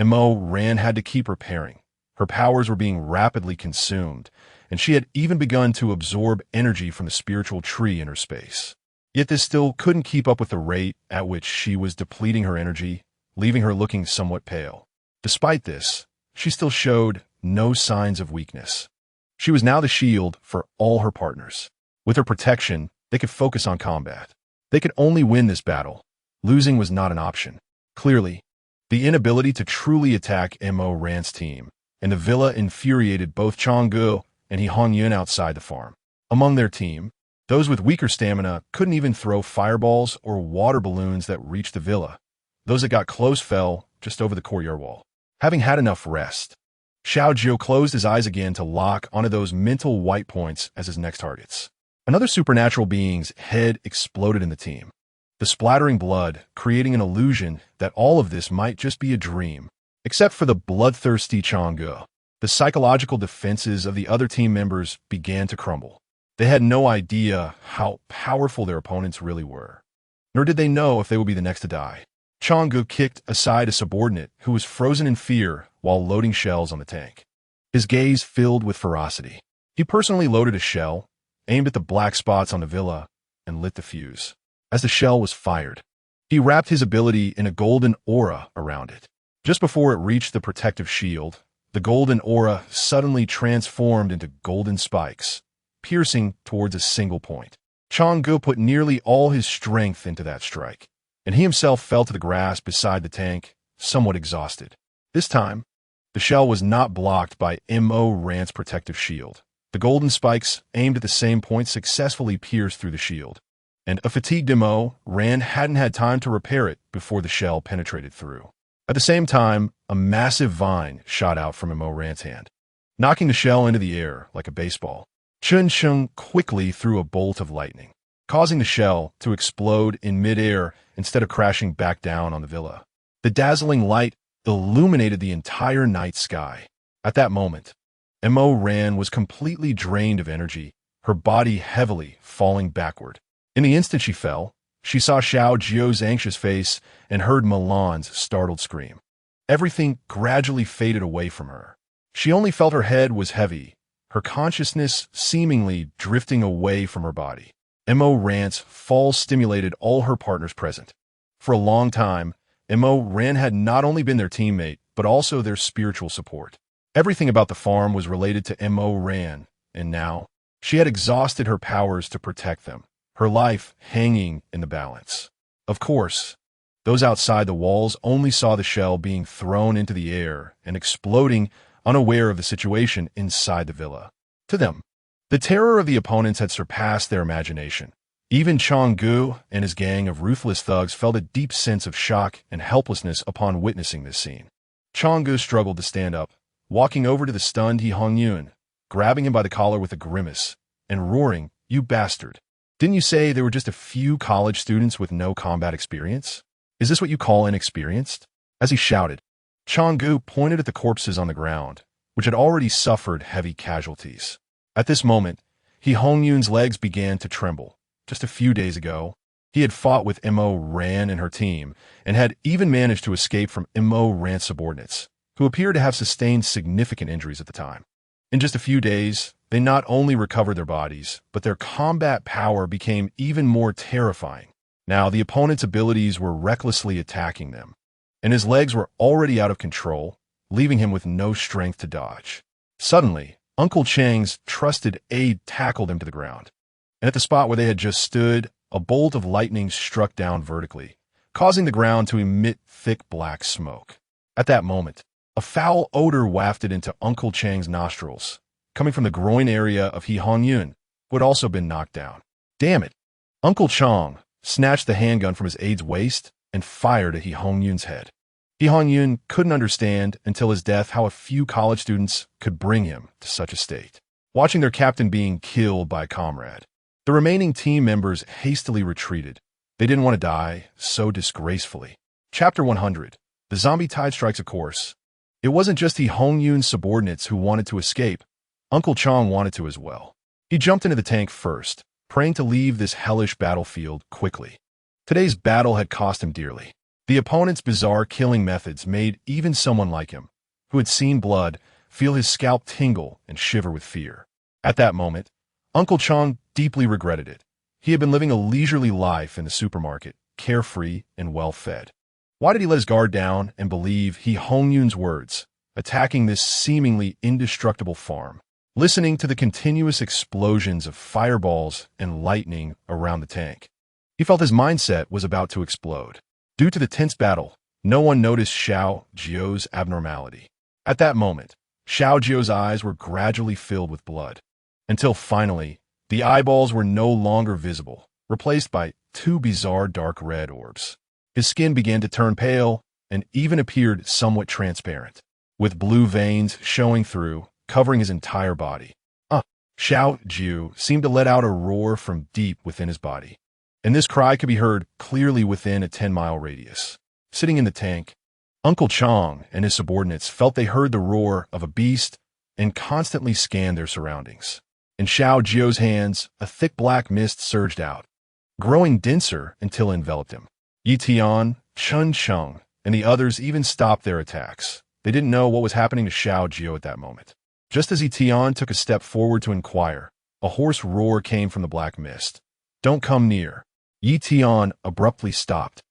Mo Ran had to keep repairing. Her powers were being rapidly consumed, and she had even begun to absorb energy from the spiritual tree in her space. Yet this still couldn't keep up with the rate at which she was depleting her energy, leaving her looking somewhat pale. Despite this, she still showed no signs of weakness. She was now the shield for all her partners. With her protection, they could focus on combat. They could only win this battle. Losing was not an option. Clearly, the inability to truly attack Mo Ran's team and the villa infuriated both Changgu and He Hongyun outside the farm. Among their team, those with weaker stamina couldn't even throw fireballs or water balloons that reached the villa. Those that got close fell just over the courtyard wall. Having had enough rest, Xiao Jiu closed his eyes again to lock onto those mental white points as his next targets. Another supernatural being's head exploded in the team, the splattering blood creating an illusion that all of this might just be a dream. Except for the bloodthirsty Changgu, the psychological defenses of the other team members began to crumble. They had no idea how powerful their opponents really were, nor did they know if they would be the next to die. Changgu kicked aside a subordinate who was frozen in fear while loading shells on the tank. His gaze filled with ferocity. He personally loaded a shell, aimed at the black spots on the villa, and lit the fuse. As the shell was fired, he wrapped his ability in a golden aura around it. Just before it reached the protective shield, the golden aura suddenly transformed into golden spikes, piercing towards a single point. Changgu put nearly all his strength into that strike, and he himself fell to the grass beside the tank, somewhat exhausted. This time, the shell was not blocked by Mo Ran's protective shield. The golden spikes aimed at the same point successfully pierced through the shield, and a fatigued Mo Ran hadn't had time to repair it before the shell penetrated through. At the same time, a massive vine shot out from Mo Ran's hand, knocking the shell into the air like a baseball. Chun Sheng quickly threw a bolt of lightning, causing the shell to explode in midair instead of crashing back down on the villa. The dazzling light illuminated the entire night sky. At that moment, Mo Ran was completely drained of energy, her body heavily falling backward. In the instant she fell, she saw Xiao Jiu's anxious face and heard Milan's startled scream. Everything gradually faded away from her. She only felt her head was heavy, her consciousness seemingly drifting away from her body. Mo Ran's fall stimulated all her partners present. For a long time, Mo Ran had not only been their teammate, but also their spiritual support. Everything about the farm was related to Mo Ran, and now she had exhausted her powers to protect them, her life hanging in the balance. Of course, those outside the walls only saw the shell being thrown into the air and exploding, unaware of the situation inside the villa. To them, the terror of the opponents had surpassed their imagination. Even Changgu and his gang of ruthless thugs felt a deep sense of shock and helplessness upon witnessing this scene. Changgu struggled to stand up, walking over to the stunned He Hongyun, grabbing him by the collar with a grimace, and roaring, "You bastard! Didn't you say there were just a few college students with no combat experience? Is this what you call inexperienced?" As he shouted, Changgu pointed at the corpses on the ground, which had already suffered heavy casualties. At this moment, He Hongyun's legs began to tremble. Just a few days ago, he had fought with Mo Ran and her team, and had even managed to escape from Mo Ran's subordinates, who appeared to have sustained significant injuries at the time. In just a few days, they not only recovered their bodies, but their combat power became even more terrifying. Now, the opponent's abilities were recklessly attacking them, and his legs were already out of control, leaving him with no strength to dodge. Suddenly, Uncle Chang's trusted aide tackled him to the ground, and at the spot where they had just stood, a bolt of lightning struck down vertically, causing the ground to emit thick black smoke. At that moment, a foul odor wafted into Uncle Chang's nostrils, coming from the groin area of He Hongyun, who had also been knocked down. Damn it! Uncle Chang snatched the handgun from his aide's waist and fired at He Hongyun's head. He Hongyun couldn't understand until his death how a few college students could bring him to such a state. Watching their captain being killed by a comrade, the remaining team members hastily retreated. They didn't want to die so disgracefully. Chapter 100. The zombie tide strikes a course. It wasn't just He Hongyun's subordinates who wanted to escape. Uncle Chang wanted to as well. He jumped into the tank first, praying to leave this hellish battlefield quickly. Today's battle had cost him dearly. The opponent's bizarre killing methods made even someone like him, who had seen blood, feel his scalp tingle and shiver with fear. At that moment, Uncle Chong deeply regretted it. He had been living a leisurely life in the supermarket, carefree and well-fed. Why did he let his guard down and believe Hong Yun's words, attacking this seemingly indestructible farm? Listening to the continuous explosions of fireballs and lightning around the tank, he felt his mindset was about to explode. Due to the tense battle, no one noticed Xiao Jiu's abnormality. At that moment, Xiao Jiu's eyes were gradually filled with blood, until finally, the eyeballs were no longer visible, replaced by two bizarre dark red orbs. His skin began to turn pale and even appeared somewhat transparent, with blue veins showing through, covering his entire body. Xiao Jiu seemed to let out a roar from deep within his body, and this cry could be heard clearly within a 10-mile radius. Sitting in the tank, Uncle Chong and his subordinates felt they heard the roar of a beast and constantly scanned their surroundings. In Xiao Jiu's hands, a thick black mist surged out, growing denser until it enveloped him. Yi Tian, Chun Chung, and the others even stopped their attacks. They didn't know what was happening to Xiao Jiu at that moment. Just as Yi Tian took a step forward to inquire, a hoarse roar came from the black mist. "Don't come near." Yi Tian abruptly stopped.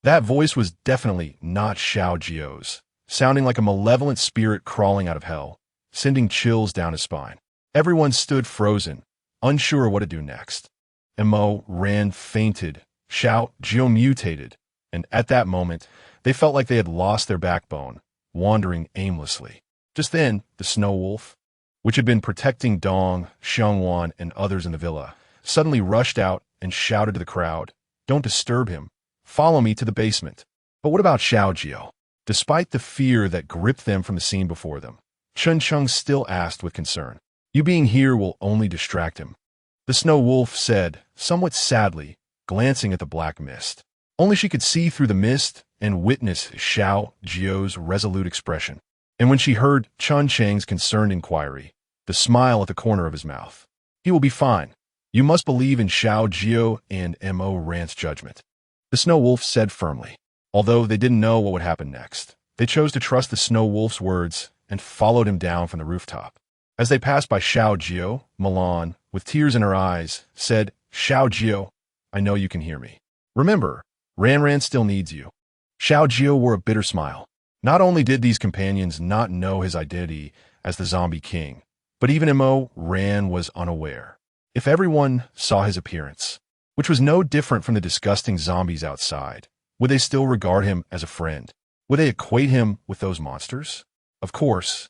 That voice was definitely not Xiao Jiu's, sounding like a malevolent spirit crawling out of hell, sending chills down his spine. Everyone stood frozen, unsure what to do next. Mo Ran fainted, Xiao Jiu mutated, and at that moment, they felt like they had lost their backbone, wandering aimlessly. Just then, the snow wolf, which had been protecting Dong, Xiongwan, and others in the villa, suddenly rushed out and shouted to the crowd, "Don't disturb him. Follow me to the basement." But what about Xiao Jiu? Despite the fear that gripped them from the scene before them, Chun Chung still asked with concern, "You being here will only distract him." The snow wolf said, somewhat sadly, glancing at the black mist. Only she could see through the mist and witness Xiao Jiu's resolute expression. And when she heard Chun Chang's concerned inquiry, the smile at the corner of his mouth. "He will be fine. You must believe in Xiao Jiu and Mo Ran's judgment," the snow wolf said firmly. Although they didn't know what would happen next, they chose to trust the snow wolf's words and followed him down from the rooftop. As they passed by Xiao Jiu, Milan, with tears in her eyes, said, "Xiao Jiu, I know you can hear me. Remember, Ran still needs you." Xiao Jiu wore a bitter smile. Not only did these companions not know his identity as the zombie king, but even Mo Ran was unaware. If everyone saw his appearance, which was no different from the disgusting zombies outside, would they still regard him as a friend? Would they equate him with those monsters? Of course.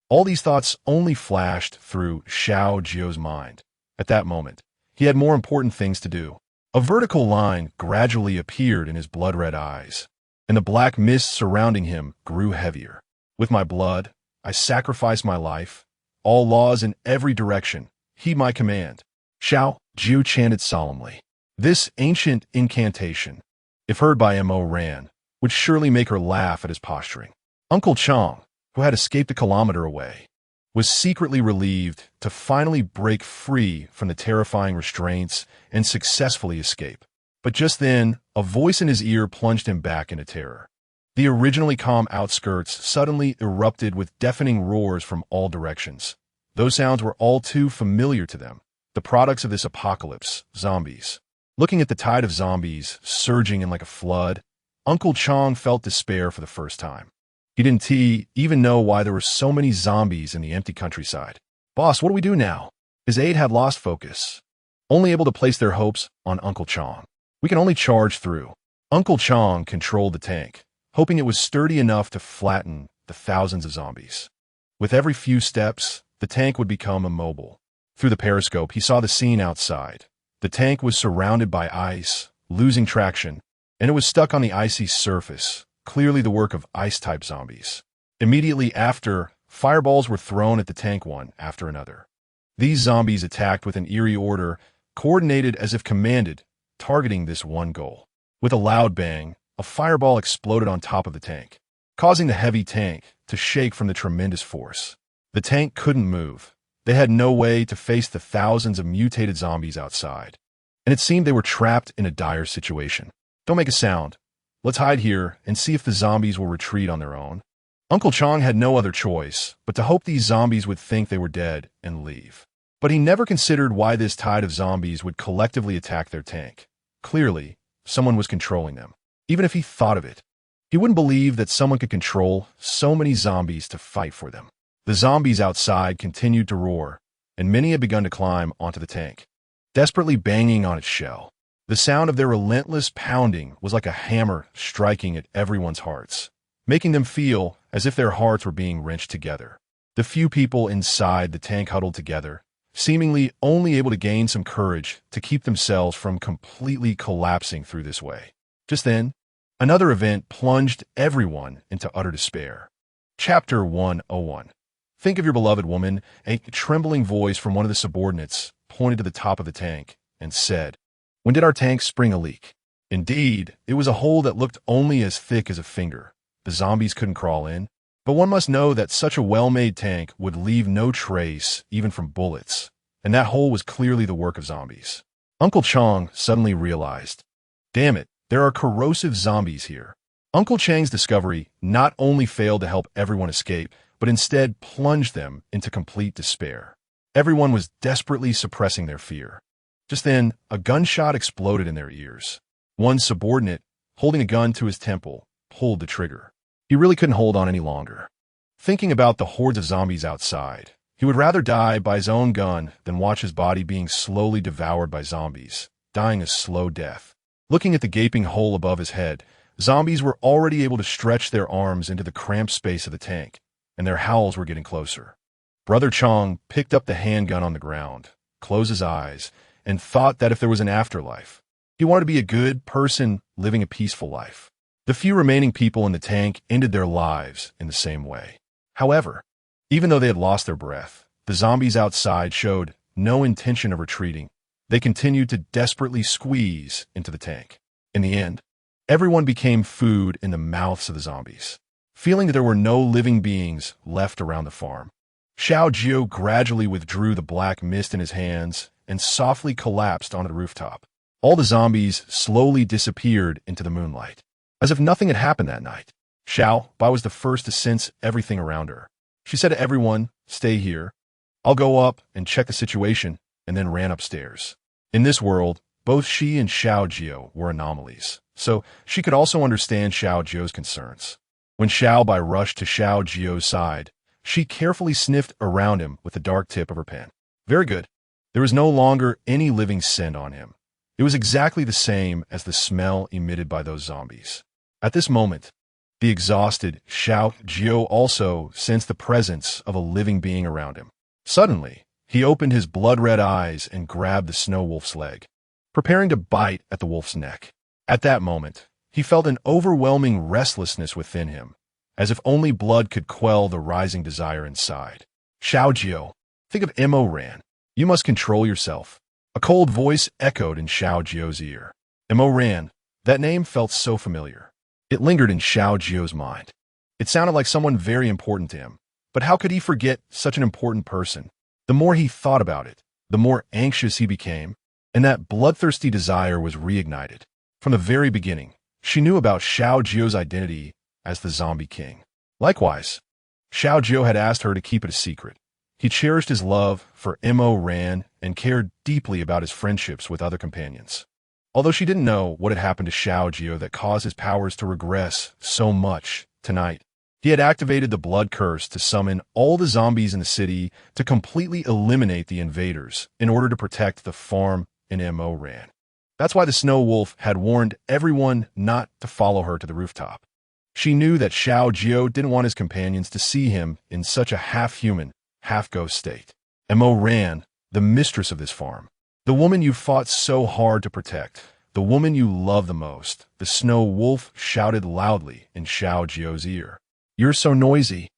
All these thoughts only flashed through Xiao Jiu's mind. At that moment, he had more important things to do. A vertical line gradually appeared in his blood-red eyes, and the black mist surrounding him grew heavier. "With my blood, I sacrifice my life. All laws in every direction, heed my command," Xiao Jiu chanted solemnly. This ancient incantation, if heard by Mo Ran, would surely make her laugh at his posturing. Uncle Chong, who had escaped a kilometer away, was secretly relieved to finally break free from the terrifying restraints and successfully escape. But just then, a voice in his ear plunged him back into terror. The originally calm outskirts suddenly erupted with deafening roars from all directions. Those sounds were all too familiar to them, the products of this apocalypse, zombies. Looking at the tide of zombies surging in like a flood, Uncle Chong felt despair for the first time. He didn't even know why there were so many zombies in the empty countryside. "Boss, what do we do now?" His aide had lost focus, only able to place their hopes on Uncle Chong. "We can only charge through." Uncle Chong controlled the tank, hoping it was sturdy enough to flatten the thousands of zombies. With every few steps, the tank would become immobile. Through the periscope, he saw the scene outside. The tank was surrounded by ice, losing traction, and it was stuck on the icy surface, clearly the work of ice-type zombies. Immediately after, fireballs were thrown at the tank one after another. These zombies attacked with an eerie order, coordinated as if commanded, targeting this one goal. With a loud bang, a fireball exploded on top of the tank, causing the heavy tank to shake from the tremendous force. The tank couldn't move. They had no way to face the thousands of mutated zombies outside, and it seemed they were trapped in a dire situation. "Don't make a sound. Let's hide here and see if the zombies will retreat on their own." Uncle Chong had no other choice but to hope these zombies would think they were dead and leave. But he never considered why this tide of zombies would collectively attack their tank. Clearly, someone was controlling them. Even if he thought of it, he wouldn't believe that someone could control so many zombies to fight for them. The zombies outside continued to roar, and many had begun to climb onto the tank, desperately banging on its shell. The sound of their relentless pounding was like a hammer striking at everyone's hearts, making them feel as if their hearts were being wrenched together. The few people inside the tank huddled together, seemingly only able to gain some courage to keep themselves from completely collapsing through this way. Just then, another event plunged everyone into utter despair. Chapter 101. Think of your beloved woman. A trembling voice from one of the subordinates pointed to the top of the tank and said, "When did our tank spring a leak?" Indeed, it was a hole that looked only as thick as a finger. The zombies couldn't crawl in, but one must know that such a well-made tank would leave no trace, even from bullets, and that hole was clearly the work of zombies. Uncle Chang suddenly realized, damn it, there are corrosive zombies here. Uncle Chang's discovery not only failed to help everyone escape, but instead plunged them into complete despair. Everyone was desperately suppressing their fear. Just then, a gunshot exploded in their ears. One subordinate, holding a gun to his temple, pulled the trigger. He really couldn't hold on any longer. Thinking about the hordes of zombies outside, he would rather die by his own gun than watch his body being slowly devoured by zombies, dying a slow death. Looking at the gaping hole above his head, zombies were already able to stretch their arms into the cramped space of the tank, and their howls were getting closer. Brother Chang picked up the handgun on the ground, closed his eyes, and thought that if there was an afterlife, he wanted to be a good person living a peaceful life. The few remaining people in the tank ended their lives in the same way. However, even though they had lost their breath, the zombies outside showed no intention of retreating. They continued to desperately squeeze into the tank. In the end, everyone became food in the mouths of the zombies. Feeling that there were no living beings left around the farm, Xiao Jiu gradually withdrew the black mist in his hands and softly collapsed onto the rooftop. All the zombies slowly disappeared into the moonlight, as if nothing had happened that night. Xiao Bai was the first to sense everything around her. She said to everyone, "Stay here. I'll go up and check the situation," and then ran upstairs. In this world, both she and Xiao Jiu were anomalies, so she could also understand Xiao Jiu's concerns. When Xiao Bai rushed to Xiao Jiu's side, she carefully sniffed around him with the dark tip of her pen. Very good. There was no longer any living scent on him. It was exactly the same as the smell emitted by those zombies. At this moment, the exhausted Xiao Jiu also sensed the presence of a living being around him. Suddenly, he opened his blood-red eyes and grabbed the snow wolf's leg, preparing to bite at the wolf's neck. At that moment, he felt an overwhelming restlessness within him, as if only blood could quell the rising desire inside. "Xiao Jiu, think of Mo Ran. You must control yourself." A cold voice echoed in Xiao Jiu's ear. Mo Ran, that name felt so familiar. It lingered in Xiao Jiu's mind. It sounded like someone very important to him, but how could he forget such an important person? The more he thought about it, the more anxious he became, and that bloodthirsty desire was reignited. From the very beginning, she knew about Xiao Jiu's identity as the Zombie King. Likewise, Xiao Jiu had asked her to keep it a secret. He cherished his love for Mo Ran and cared deeply about his friendships with other companions. Although she didn't know what had happened to Xiao Jiu that caused his powers to regress so much tonight, he had activated the blood curse to summon all the zombies in the city to completely eliminate the invaders in order to protect the farm and Mo Ran. That's why the Snow Wolf had warned everyone not to follow her to the rooftop. She knew that Xiao Jiu didn't want his companions to see him in such a half-human, half-ghost state. Mo Ran, the mistress of this farm, the woman you fought so hard to protect, the woman you love the most, the Snow Wolf shouted loudly in Xiao Jiu's ear. "You're so noisy."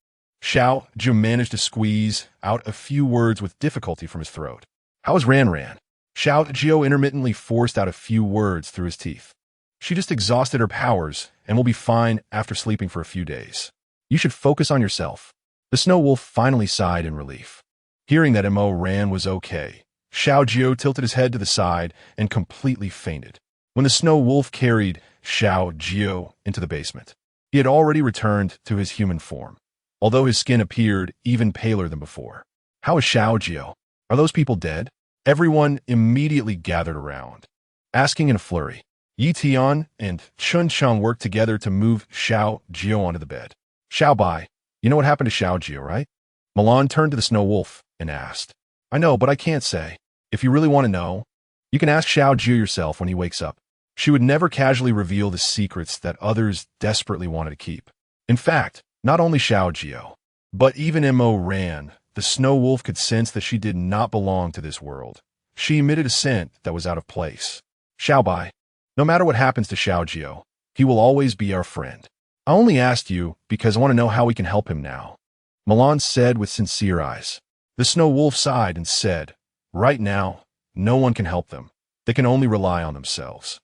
Xiao Jiu managed to squeeze out a few words with difficulty from his throat. "How is Ran Ran?" Xiao Jiu intermittently forced out a few words through his teeth. "She just exhausted her powers and will be fine after sleeping for a few days. You should focus on yourself." The Snow Wolf finally sighed in relief. Hearing that Mo Ran was okay, Xiao Jiu tilted his head to the side and completely fainted. When the Snow Wolf carried Xiao Jiu into the basement, he had already returned to his human form, although his skin appeared even paler than before. "How is Xiao Jiu?" Are those people dead? Everyone immediately gathered around, asking in a flurry. Yi Tian and Chun Cheng worked together to move Xiao Jiu onto the bed. Xiao Bai, you know what happened to Xiao Jiu, right? Milan turned to the snow wolf and asked. I know, but I can't say. If you really want to know, you can ask Xiao Jiu yourself when he wakes up. She would never casually reveal the secrets that others desperately wanted to keep. In fact, not only Xiao Jiu, but even Mo Ran, the snow wolf could sense that she did not belong to this world. She emitted a scent that was out of place. Xiao Bai, no matter what happens to Xiao Jiu, he will always be our friend. I only asked you because I want to know how we can help him now. Milan said with sincere eyes. The snow wolf sighed and said, right now, no one can help them. They can only rely on themselves.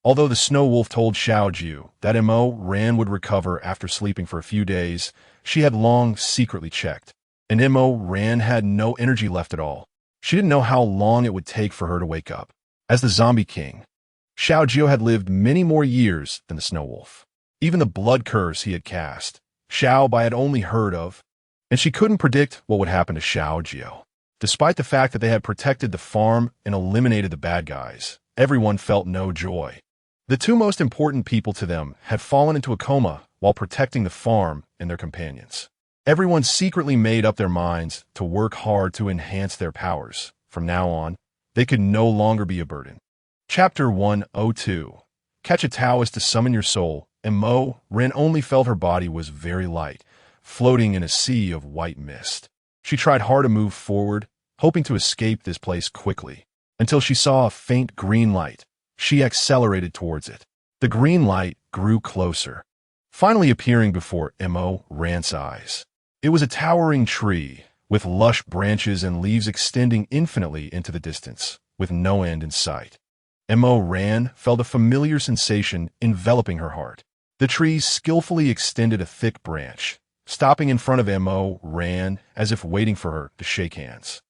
Although the snow wolf told Xiao Jiu that Mo Ran would recover after sleeping for a few days, she had long secretly checked, and Mo Ran had no energy left at all. She didn't know how long it would take for her to wake up. As the zombie king, Xiao Jiu had lived many more years than the snow wolf. Even the blood curse he had cast, Xiao Bai had only heard of, and she couldn't predict what would happen to Xiao Jiu. Despite the fact that they had protected the farm and eliminated the bad guys, everyone felt no joy. The two most important people to them had fallen into a coma while protecting the farm and their companions. Everyone secretly made up their minds to work hard to enhance their powers. From now on, they could no longer be a burden. Chapter 102. Catch a Taoist to summon your soul, and Mo Ran only felt her body was very light, floating in a sea of white mist. She tried hard to move forward, hoping to escape this place quickly, until she saw a faint green light. She accelerated towards it. The green light grew closer, finally appearing before Mo Ran's eyes. It was a towering tree, with lush branches and leaves extending infinitely into the distance, with no end in sight. Mo Ran felt a familiar sensation enveloping her heart. The tree skillfully extended a thick branch, stopping in front of Mo Ran as if waiting for her to shake hands.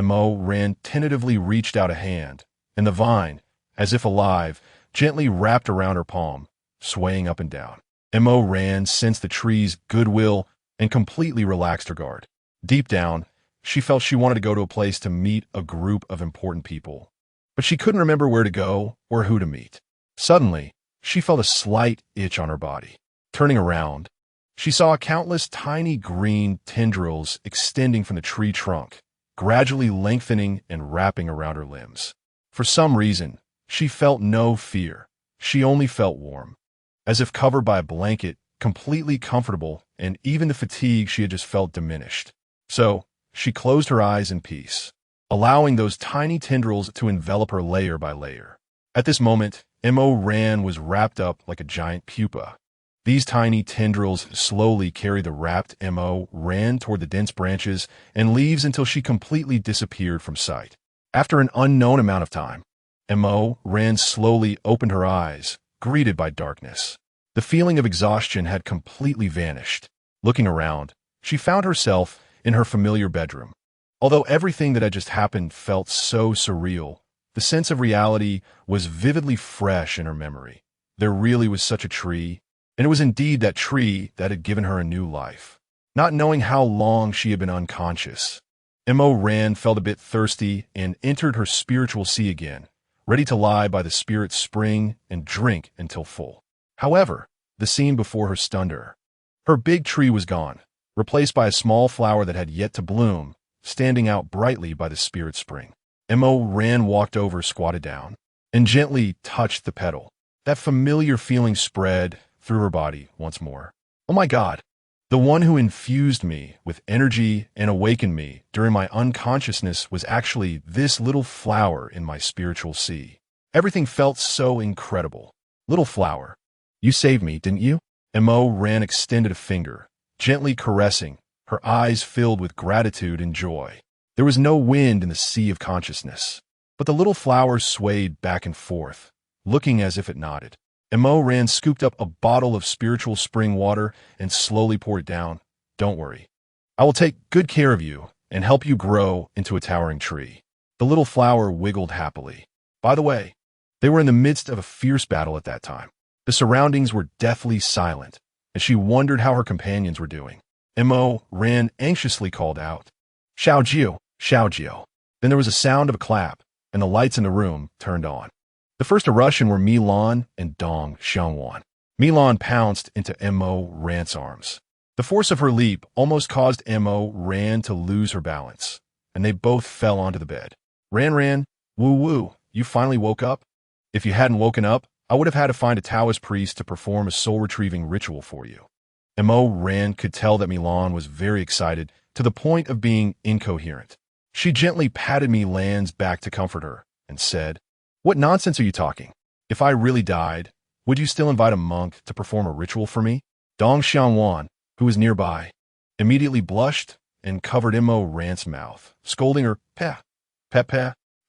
Mo Ran tentatively reached out a hand, and the vine, as if alive, gently wrapped around her palm, swaying up and down. Mo Ran sensed the tree's goodwill and completely relaxed her guard. Deep down, she felt she wanted to go to a place to meet a group of important people, but she couldn't remember where to go or who to meet. Suddenly, she felt a slight itch on her body. Turning around, she saw countless tiny green tendrils extending from the tree trunk, gradually lengthening and wrapping around her limbs. For some reason, she felt no fear. She only felt warm, as if covered by a blanket, completely comfortable, and even the fatigue she had just felt diminished. So, she closed her eyes in peace, allowing those tiny tendrils to envelop her layer by layer. At this moment, Mo Ran was wrapped up like a giant pupa. These tiny tendrils slowly carried the wrapped Mo Ran toward the dense branches and leaves until she completely disappeared from sight. After an unknown amount of time, Mo Ran slowly opened her eyes, greeted by darkness. The feeling of exhaustion had completely vanished. Looking around, she found herself in her familiar bedroom. Although everything that had just happened felt so surreal, the sense of reality was vividly fresh in her memory. There really was such a tree, and it was indeed that tree that had given her a new life. Not knowing how long she had been unconscious, Mo Ran felt a bit thirsty and entered her spiritual sea again, ready to lie by the spirit spring and drink until full. However, the scene before her stunned her. Her big tree was gone, replaced by a small flower that had yet to bloom, standing out brightly by the spirit spring. Mo Ran walked over, squatted down, and gently touched the petal. That familiar feeling spread through her body once more. Oh my God, the one who infused me with energy and awakened me during my unconsciousness was actually this little flower in my spiritual sea. Everything felt so incredible. Little flower, you saved me, didn't you? Mo Ran extended a finger, gently caressing, her eyes filled with gratitude and joy. There was no wind in the sea of consciousness, but the little flower swayed back and forth, looking as if it nodded. Mo Ran scooped up a bottle of spiritual spring water and slowly poured it down. Don't worry. I will take good care of you and help you grow into a towering tree. The little flower wiggled happily. By the way, they were in the midst of a fierce battle at that time. The surroundings were deathly silent, and she wondered how her companions were doing. Mo Ran anxiously called out, Xiao Jiu, Xiao Jiu. Then there was a sound of a clap, and the lights in the room turned on. The first to rush in were Milan and Dong Xiangwan. Milan pounced into Mo Ran's arms. The force of her leap almost caused Mo Ran to lose her balance, and they both fell onto the bed. Ran, woo, you finally woke up? If you hadn't woken up, I would have had to find a Taoist priest to perform a soul-retrieving ritual for you. Mo Ran could tell that Milan was very excited, to the point of being incoherent. She gently patted Milan's back to comfort her, and said, "What nonsense are you talking? If I really died, would you still invite a monk to perform a ritual for me?" Dong Xiangwan, who was nearby, immediately blushed and covered Mo Ran's mouth, scolding her, "Peh.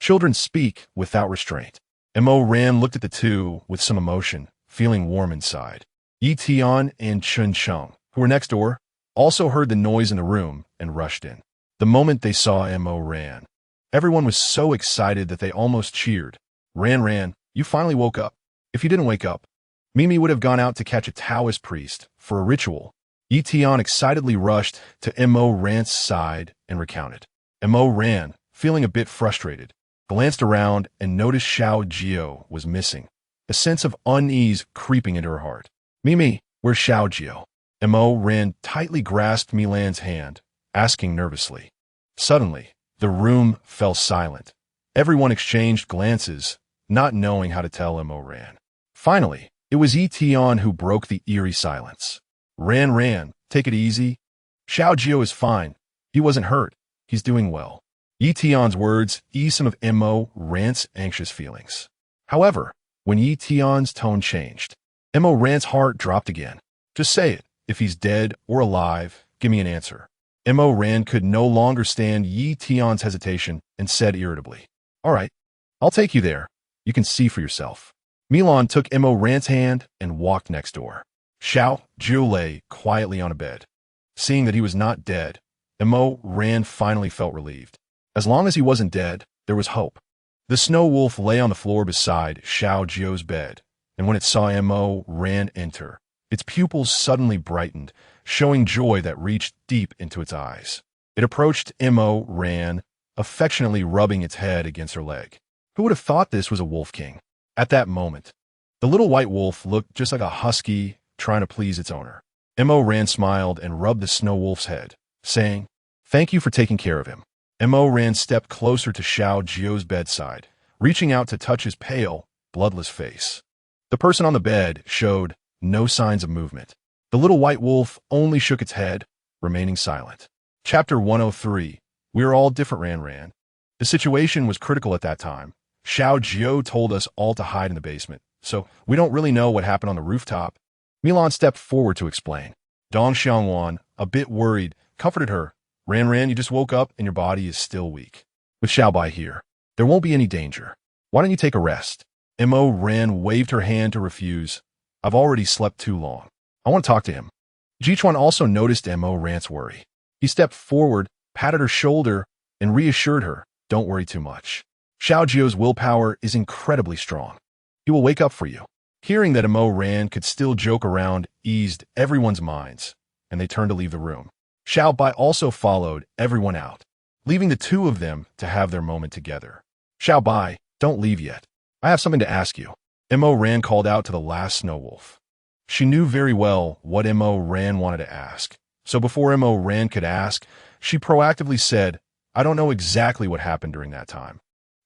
Children speak without restraint." Mo Ran looked at the two with some emotion, feeling warm inside. Yi Tian and Chun Chung, who were next door, also heard the noise in the room and rushed in. The moment they saw Mo Ran, everyone was so excited that they almost cheered. Ran, you finally woke up. If you didn't wake up, Mimi would have gone out to catch a Taoist priest for a ritual. Yi Tian excitedly rushed to Mo Ran's side and recounted. Mo Ran, feeling a bit frustrated, glanced around and noticed Xiao Jiu was missing, a sense of unease creeping into her heart. "Mimi, where's Xiao Jiu?" Mo Ran tightly grasped Milan's hand, asking nervously. Suddenly, the room fell silent. Everyone exchanged glances, not knowing how to tell Mo Ran. Finally, it was Yi Tian who broke the eerie silence. Ran, take it easy. Xiao Jiu is fine. He wasn't hurt. He's doing well." Yi Tian's words eased some of Mo Ran's anxious feelings. However, when Yi Tian's tone changed, Mo Ran's heart dropped again. "Just say it. If he's dead or alive, give me an answer." Mo Ran could no longer stand Yi Tian's hesitation and said irritably, "All right, I'll take you there. You can see for yourself." Milan took Mo Ran's hand and walked next door. Xiao Jiu lay quietly on a bed. Seeing that he was not dead, Mo Ran finally felt relieved. As long as he wasn't dead, there was hope. The snow wolf lay on the floor beside Xiao Jiu's bed, and when it saw Mo Ran enter, its pupils suddenly brightened, showing joy that reached deep into its eyes. It approached Mo Ran, affectionately rubbing its head against her leg. Who would have thought this was a wolf king? At that moment, the little white wolf looked just like a husky trying to please its owner. Mo Ran smiled and rubbed the snow wolf's head, saying, "Thank you for taking care of him." Mo Ran stepped closer to Xiao Jiu's bedside, reaching out to touch his pale, bloodless face. The person on the bed showed no signs of movement. The little white wolf only shook its head, remaining silent. Chapter 103. We are all different, Ran. The situation was critical at that time. Xiao Jiu told us all to hide in the basement, so we don't really know what happened on the rooftop. Milan stepped forward to explain. Dong Xiangwan, a bit worried, comforted her. Ran, you just woke up and your body is still weak. With Xiao Bai here, there won't be any danger. Why don't you take a rest? Mo Ran waved her hand to refuse. I've already slept too long. I want to talk to him. Jichuan also noticed Mo Ran's worry. He stepped forward, patted her shoulder, and reassured her, don't worry too much. Xiao Jiu's willpower is incredibly strong. He will wake up for you. Hearing that Mo Ran could still joke around eased everyone's minds, and they turned to leave the room. Xiao Bai also followed everyone out, leaving the two of them to have their moment together. Xiao Bai, don't leave yet. I have something to ask you. Mo Ran called out to the last snow wolf. She knew very well what Mo Ran wanted to ask, so before Mo Ran could ask, she proactively said, I don't know exactly what happened during that time.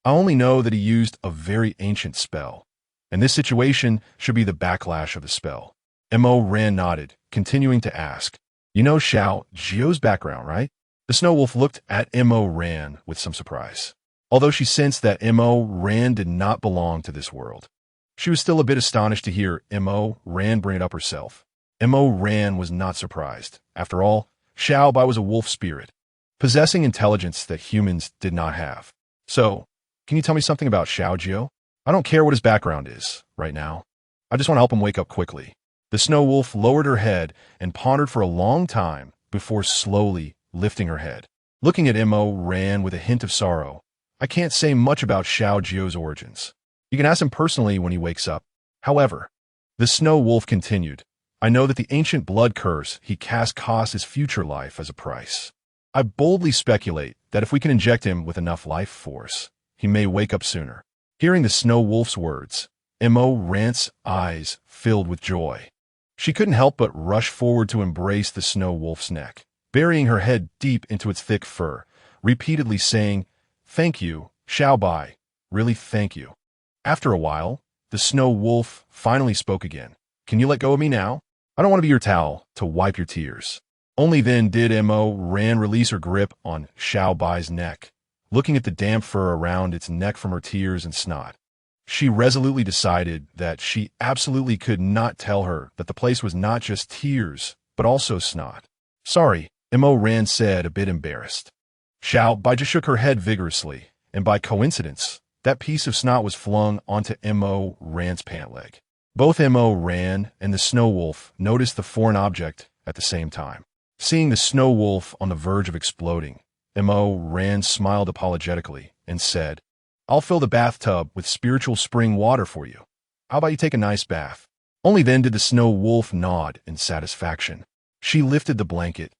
I only know that he used a very ancient spell, and this situation should be the backlash of the spell. Mo Ran nodded, continuing to ask, you know Xiao Jiu's background, right? The snow wolf looked at Mo Ran with some surprise. Although she sensed that Mo Ran did not belong to this world, she was still a bit astonished to hear Mo Ran bring it up herself. Mo Ran was not surprised. After all, Xiao Bai was a wolf spirit, possessing intelligence that humans did not have. So, can you tell me something about Xiao Jiu? I don't care what his background is, right now. I just want to help him wake up quickly. The snow wolf lowered her head and pondered for a long time before slowly lifting her head. Looking at Mo Ran with a hint of sorrow, I can't say much about Xiao Jiu's origins. You can ask him personally when he wakes up. However, the snow wolf continued, I know that the ancient blood curse he cast cost his future life as a price. I boldly speculate that if we can inject him with enough life force, he may wake up sooner. Hearing the snow wolf's words, Mo Rant's eyes filled with joy. She couldn't help but rush forward to embrace the snow wolf's neck, burying her head deep into its thick fur, repeatedly saying, "Thank you, Xiao Bai, really thank you." After a while, the snow wolf finally spoke again. "Can you let go of me now? I don't want to be your towel to wipe your tears." Only then did Mo Ran release her grip on Xiao Bai's neck, looking at the damp fur around its neck from her tears and snot. She resolutely decided that she absolutely could not tell her that the place was not just tears, but also snot. "Sorry," Mo Ran said, a bit embarrassed. Xiao Bai just shook her head vigorously, and by coincidence, that piece of snot was flung onto Mo Ran's pant leg. Both Mo Ran and the snow wolf noticed the foreign object at the same time. Seeing the snow wolf on the verge of exploding, Mo Ran smiled apologetically and said, "I'll fill the bathtub with spiritual spring water for you. How about you take a nice bath?" Only then did the snow wolf nod in satisfaction. She lifted the blanket,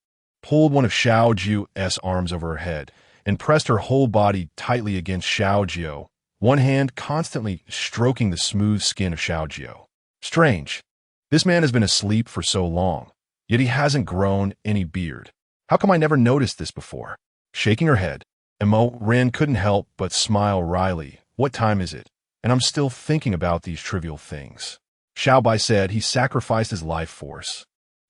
pulled one of Xiao Jiu's arms over her head, and pressed her whole body tightly against Xiao Jiu, one hand constantly stroking the smooth skin of Xiao Jiu. Strange. This man has been asleep for so long, yet he hasn't grown any beard. How come I never noticed this before? Shaking her head, Mo Ran couldn't help but smile wryly. "What time is it? And I'm still thinking about these trivial things." Xiao Bai said he sacrificed his life force.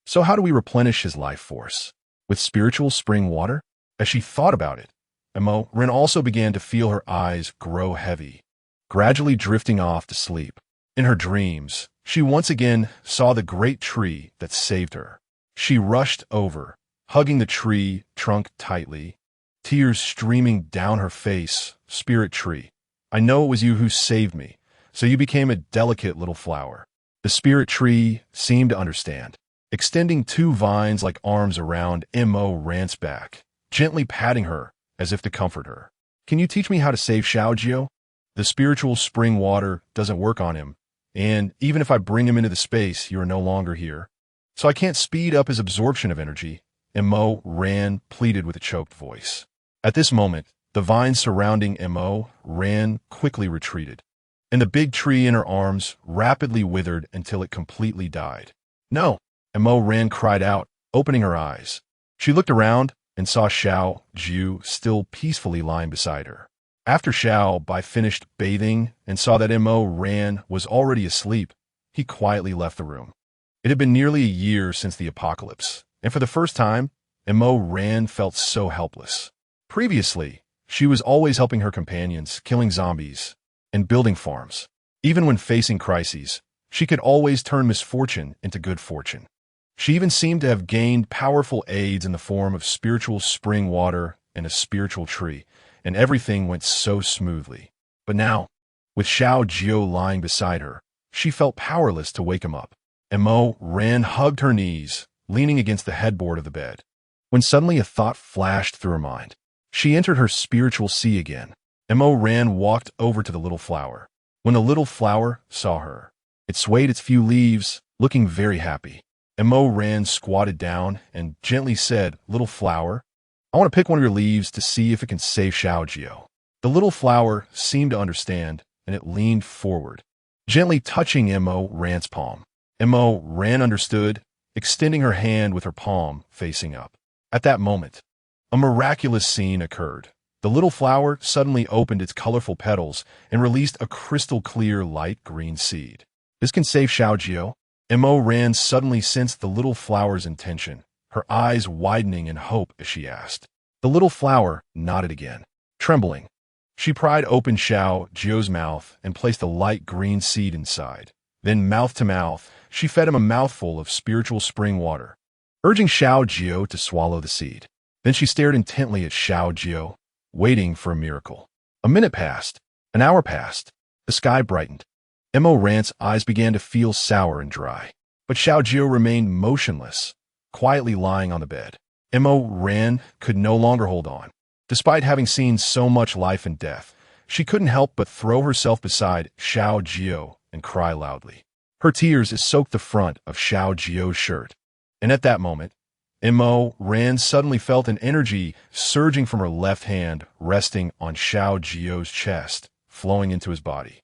So how do we replenish his life force? With spiritual spring water? As she thought about it, Mo Ran also began to feel her eyes grow heavy, gradually drifting off to sleep. In her dreams, she once again saw the great tree that saved her. She rushed over, hugging the tree trunk tightly, tears streaming down her face. "Spirit tree, I know it was you who saved me, so you became a delicate little flower." The spirit tree seemed to understand, extending two vines like arms around Mo Ran's back, gently patting her as if to comfort her. "Can you teach me how to save Xiao Jiu? The spiritual spring water doesn't work on him, and even if I bring him into the space, you are no longer here. So I can't speed up his absorption of energy," Mo Ran pleaded with a choked voice. At this moment, the vines surrounding Mo Ran quickly retreated, and the big tree in her arms rapidly withered until it completely died. "No!" Mo Ran cried out, opening her eyes. She looked around and saw Xiao Jiu still peacefully lying beside her. After Xiao Bai finished bathing and saw that Mo Ran was already asleep, he quietly left the room. It had been nearly a year since the apocalypse, and for the first time, Mo Ran felt so helpless. Previously, she was always helping her companions, killing zombies, and building farms. Even when facing crises, she could always turn misfortune into good fortune. She even seemed to have gained powerful aids in the form of spiritual spring water and a spiritual tree, and everything went so smoothly. But now, with Xiao Jiu lying beside her, she felt powerless to wake him up. Mo Ran hugged her knees, leaning against the headboard of the bed, when suddenly a thought flashed through her mind. She entered her spiritual sea again. Mo Ran walked over to the little flower. When the little flower saw her, it swayed its few leaves, looking very happy. Mo Ran squatted down and gently said, "Little flower, I want to pick one of your leaves to see if it can save Xiao Jiu." The little flower seemed to understand, and it leaned forward, gently touching Mo Ran's palm. Mo Ran understood, extending her hand with her palm facing up. At that moment, a miraculous scene occurred. The little flower suddenly opened its colorful petals and released a crystal-clear light green seed. "This can save Xiao Jiu." Mo Ran suddenly sensed the little flower's intention, her eyes widening in hope as she asked. The little flower nodded again. Trembling, she pried open Xiao Jiu's mouth and placed the light green seed inside. Then, mouth to mouth, she fed him a mouthful of spiritual spring water, urging Xiao Jiu to swallow the seed. Then she stared intently at Xiao Jiu, waiting for a miracle. A minute passed. An hour passed. The sky brightened. Mo Ran's eyes began to feel sour and dry. But Xiao Jiu remained motionless, quietly lying on the bed. Mo Ran could no longer hold on. Despite having seen so much life and death, she couldn't help but throw herself beside Xiao Jiu and cry loudly. Her tears soaked the front of Xiao Jiu's shirt. And at that moment, Mo Ran suddenly felt an energy surging from her left hand, resting on Xiao Jiu's chest, flowing into his body.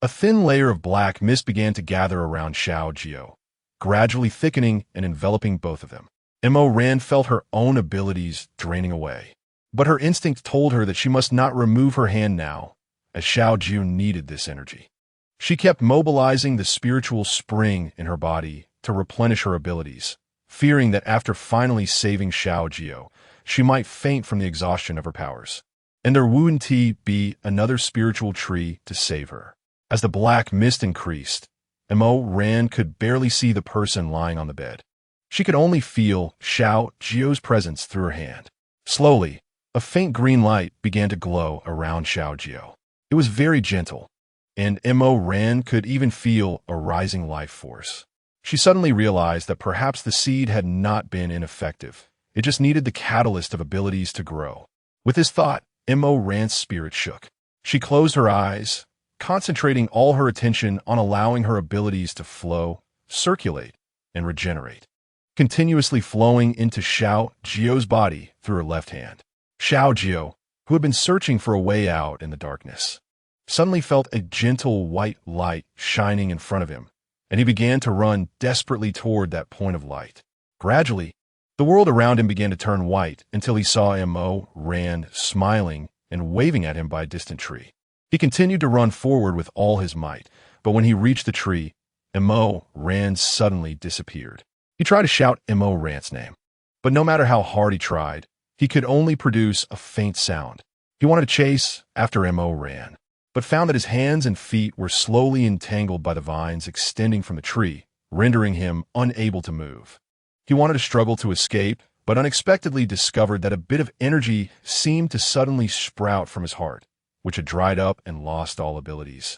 A thin layer of black mist began to gather around Xiao Jiu, gradually thickening and enveloping both of them. Mo Ran felt her own abilities draining away, but her instinct told her that she must not remove her hand now, as Xiao Jiu needed this energy. She kept mobilizing the spiritual spring in her body to replenish her abilities, fearing that after finally saving Xiao Jiu, she might faint from the exhaustion of her powers, and there wouldn't be another spiritual tree to save her. As the black mist increased, Mo Ran could barely see the person lying on the bed. She could only feel Xiao Jiu's presence through her hand. Slowly, a faint green light began to glow around Xiao Jiu. It was very gentle, and Mo Ran could even feel a rising life force. She suddenly realized that perhaps the seed had not been ineffective. It just needed the catalyst of abilities to grow. With this thought, Mo Ran's spirit shook. She closed her eyes, concentrating all her attention on allowing her abilities to flow, circulate, and regenerate, continuously flowing into Xiao Jiu's body through her left hand. Xiao Jiu, who had been searching for a way out in the darkness, suddenly felt a gentle white light shining in front of him, and he began to run desperately toward that point of light. Gradually, the world around him began to turn white until he saw Mo Ran smiling and waving at him by a distant tree. He continued to run forward with all his might, but when he reached the tree, Mo Ran suddenly disappeared. He tried to shout Mo Ran's name, but no matter how hard he tried, he could only produce a faint sound. He wanted to chase after Mo Ran, but found that his hands and feet were slowly entangled by the vines extending from the tree, rendering him unable to move. He wanted to struggle to escape, but unexpectedly discovered that a bit of energy seemed to suddenly sprout from his heart, which had dried up and lost all abilities,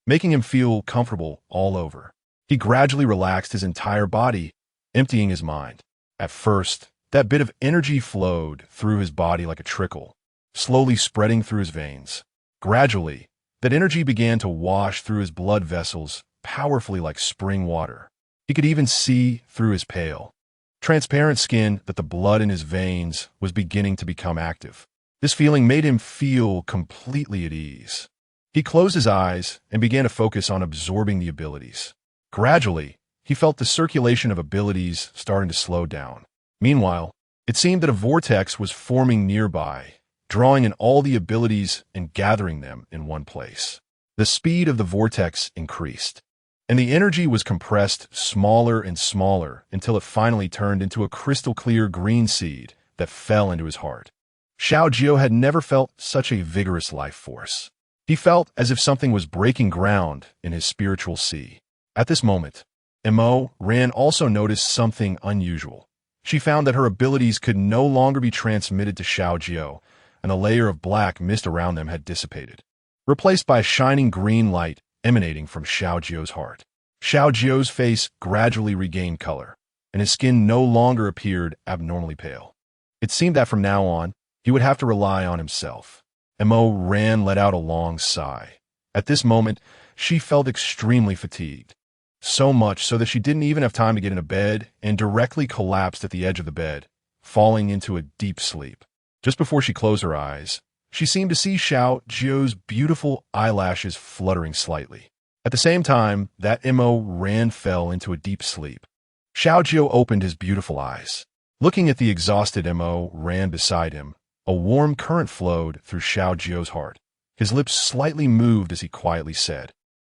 making him feel comfortable all over. He gradually relaxed his entire body, emptying his mind. At first, that bit of energy flowed through his body like a trickle, slowly spreading through his veins. Gradually, that energy began to wash through his blood vessels powerfully like spring water. He could even see through his pale, transparent skin that the blood in his veins was beginning to become active. This feeling made him feel completely at ease. He closed his eyes and began to focus on absorbing the abilities. Gradually, he felt the circulation of abilities starting to slow down. Meanwhile, it seemed that a vortex was forming nearby, drawing in all the abilities and gathering them in one place. The speed of the vortex increased, and the energy was compressed smaller and smaller until it finally turned into a crystal-clear green seed that fell into his heart. Xiao Jiu had never felt such a vigorous life force. He felt as if something was breaking ground in his spiritual sea. At this moment, Mo Ran also noticed something unusual. She found that her abilities could no longer be transmitted to Xiao Jiu, and a layer of black mist around them had dissipated, replaced by a shining green light emanating from Xiao Jiu's heart. Xiao Jiu's face gradually regained color, and his skin no longer appeared abnormally pale. It seemed that from now on, he would have to rely on himself. Mo Ran let out a long sigh. At this moment, she felt extremely fatigued, so much so that she didn't even have time to get into bed and directly collapsed at the edge of the bed, falling into a deep sleep. Just before she closed her eyes, she seemed to see Xiao Jiu's beautiful eyelashes fluttering slightly. At the same time, that Mo Ran fell into a deep sleep. Xiao Jiu opened his beautiful eyes. Looking at the exhausted Mo Ran beside him, a warm current flowed through Xiao Jiu's heart. His lips slightly moved as he quietly said,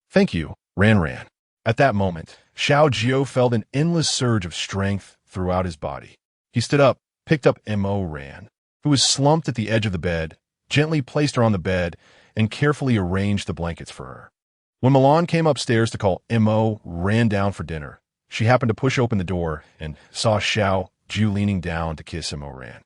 "Thank you, Ran." At that moment, Xiao Jiu felt an endless surge of strength throughout his body. He stood up, picked up Mo Ran, who was slumped at the edge of the bed, gently placed her on the bed, and carefully arranged the blankets for her. When Milan came upstairs to call Mo Ran down for dinner, she happened to push open the door and saw Xiao Jiu leaning down to kiss Mo Ran.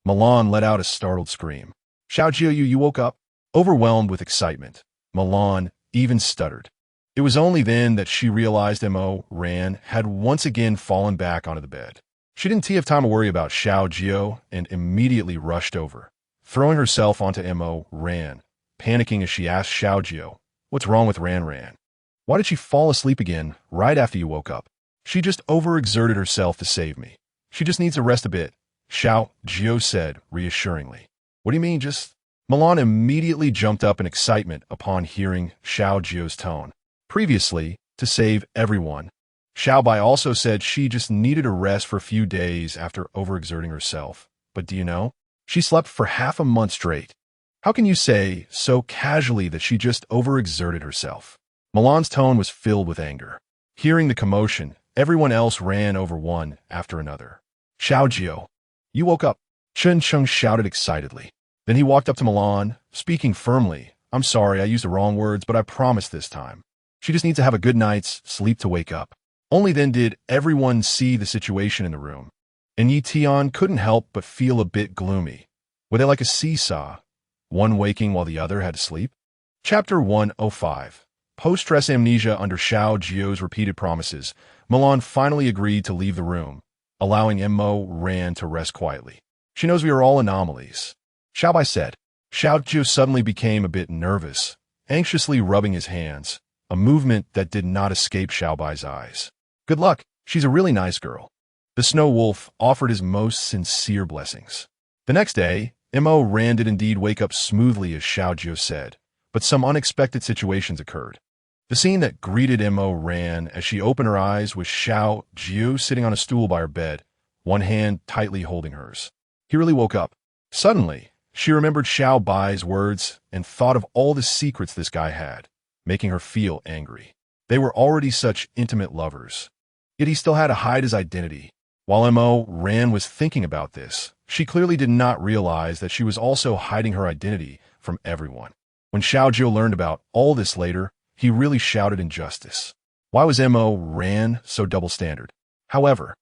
Milan let out a startled scream. "Xiao Jiu, you woke up?" Overwhelmed with excitement, Milan even stuttered. It was only then that she realized Mo Ran had once again fallen back onto the bed. She didn't have time to worry about Xiao Jiu and immediately rushed over, throwing herself onto Mo Ran, panicking as she asked Xiao Jiu, "What's wrong with Ran? Why did she fall asleep again right after you woke up?" She just overexerted herself to save me. She just needs to rest a bit, Xiao Jiu said reassuringly. What do you mean, just? Milan immediately jumped up in excitement upon hearing Xiao Jiu's tone. Previously, to save everyone, Xiao Bai also said she just needed a rest for a few days after overexerting herself. But do you know? She slept for half a month straight. How can you say so casually that she just overexerted herself? Milan's tone was filled with anger. Hearing the commotion, everyone else ran over one after another. Xiao Jiu, you woke up, Chen Cheng shouted excitedly. Then he walked up to Milan, speaking firmly. I'm sorry, I used the wrong words, but I promise this time. She just needs to have a good night's sleep to wake up. Only then did everyone see the situation in the room. And Yi Tian couldn't help but feel a bit gloomy. Were they like a seesaw, one waking while the other had to sleep? Chapter 105. Post-stress amnesia under Xiao Jiu's repeated promises, Milan finally agreed to leave the room, allowing Mo Ran to rest quietly. She knows we are all anomalies, Xiao Bai said. Xiao Jiu suddenly became a bit nervous, anxiously rubbing his hands, a movement that did not escape Xiao Bai's eyes. Good luck, she's a really nice girl. The Snow Wolf offered his most sincere blessings. The next day, Mo Ran did indeed wake up smoothly as Xiao Jiu said, but some unexpected situations occurred. The scene that greeted Mo Ran as she opened her eyes was Xiao Jiu sitting on a stool by her bed, one hand tightly holding hers. He really woke up. Suddenly, she remembered Xiao Bai's words and thought of all the secrets this guy had, making her feel angry. They were already such intimate lovers. Yet he still had to hide his identity. While Mo Ran was thinking about this, she clearly did not realize that she was also hiding her identity from everyone. When Xiao Jiu learned about all this later, he really shouted injustice. Why was Mo Ran so double-standard? However,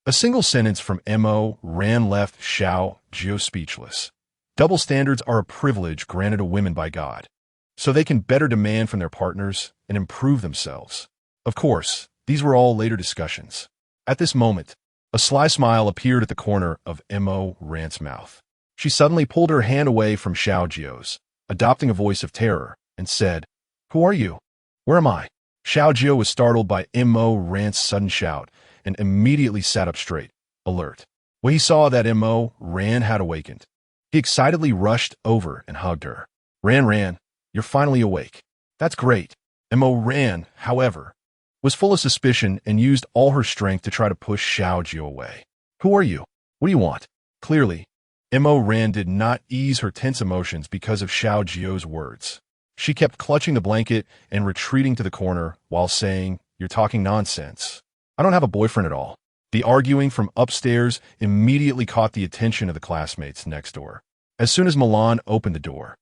a single sentence from Mo Ran left Xiao Jiu speechless. Double standards are a privilege granted to women by God, so they can better demand from their partners and improve themselves. Of course, these were all later discussions. At this moment, a sly smile appeared at the corner of Mo Ran's mouth. She suddenly pulled her hand away from Xiao Jiu's, adopting a voice of terror, and said, Who are you? Where am I? Xiao Jiu was startled by Mo Ran's sudden shout and immediately sat up straight, alert. When he saw that Mo Ran had awakened, he excitedly rushed over and hugged her. Ran, you're finally awake. That's great. Mo Ran, however, was full of suspicion and used all her strength to try to push Xiao Jiu away. Who are you? What do you want? Clearly, Mo Ran did not ease her tense emotions because of Xiao Jiu's words. She kept clutching the blanket and retreating to the corner while saying, You're talking nonsense. I don't have a boyfriend at all. The arguing from upstairs immediately caught the attention of the classmates next door. As soon as Milan opened the door,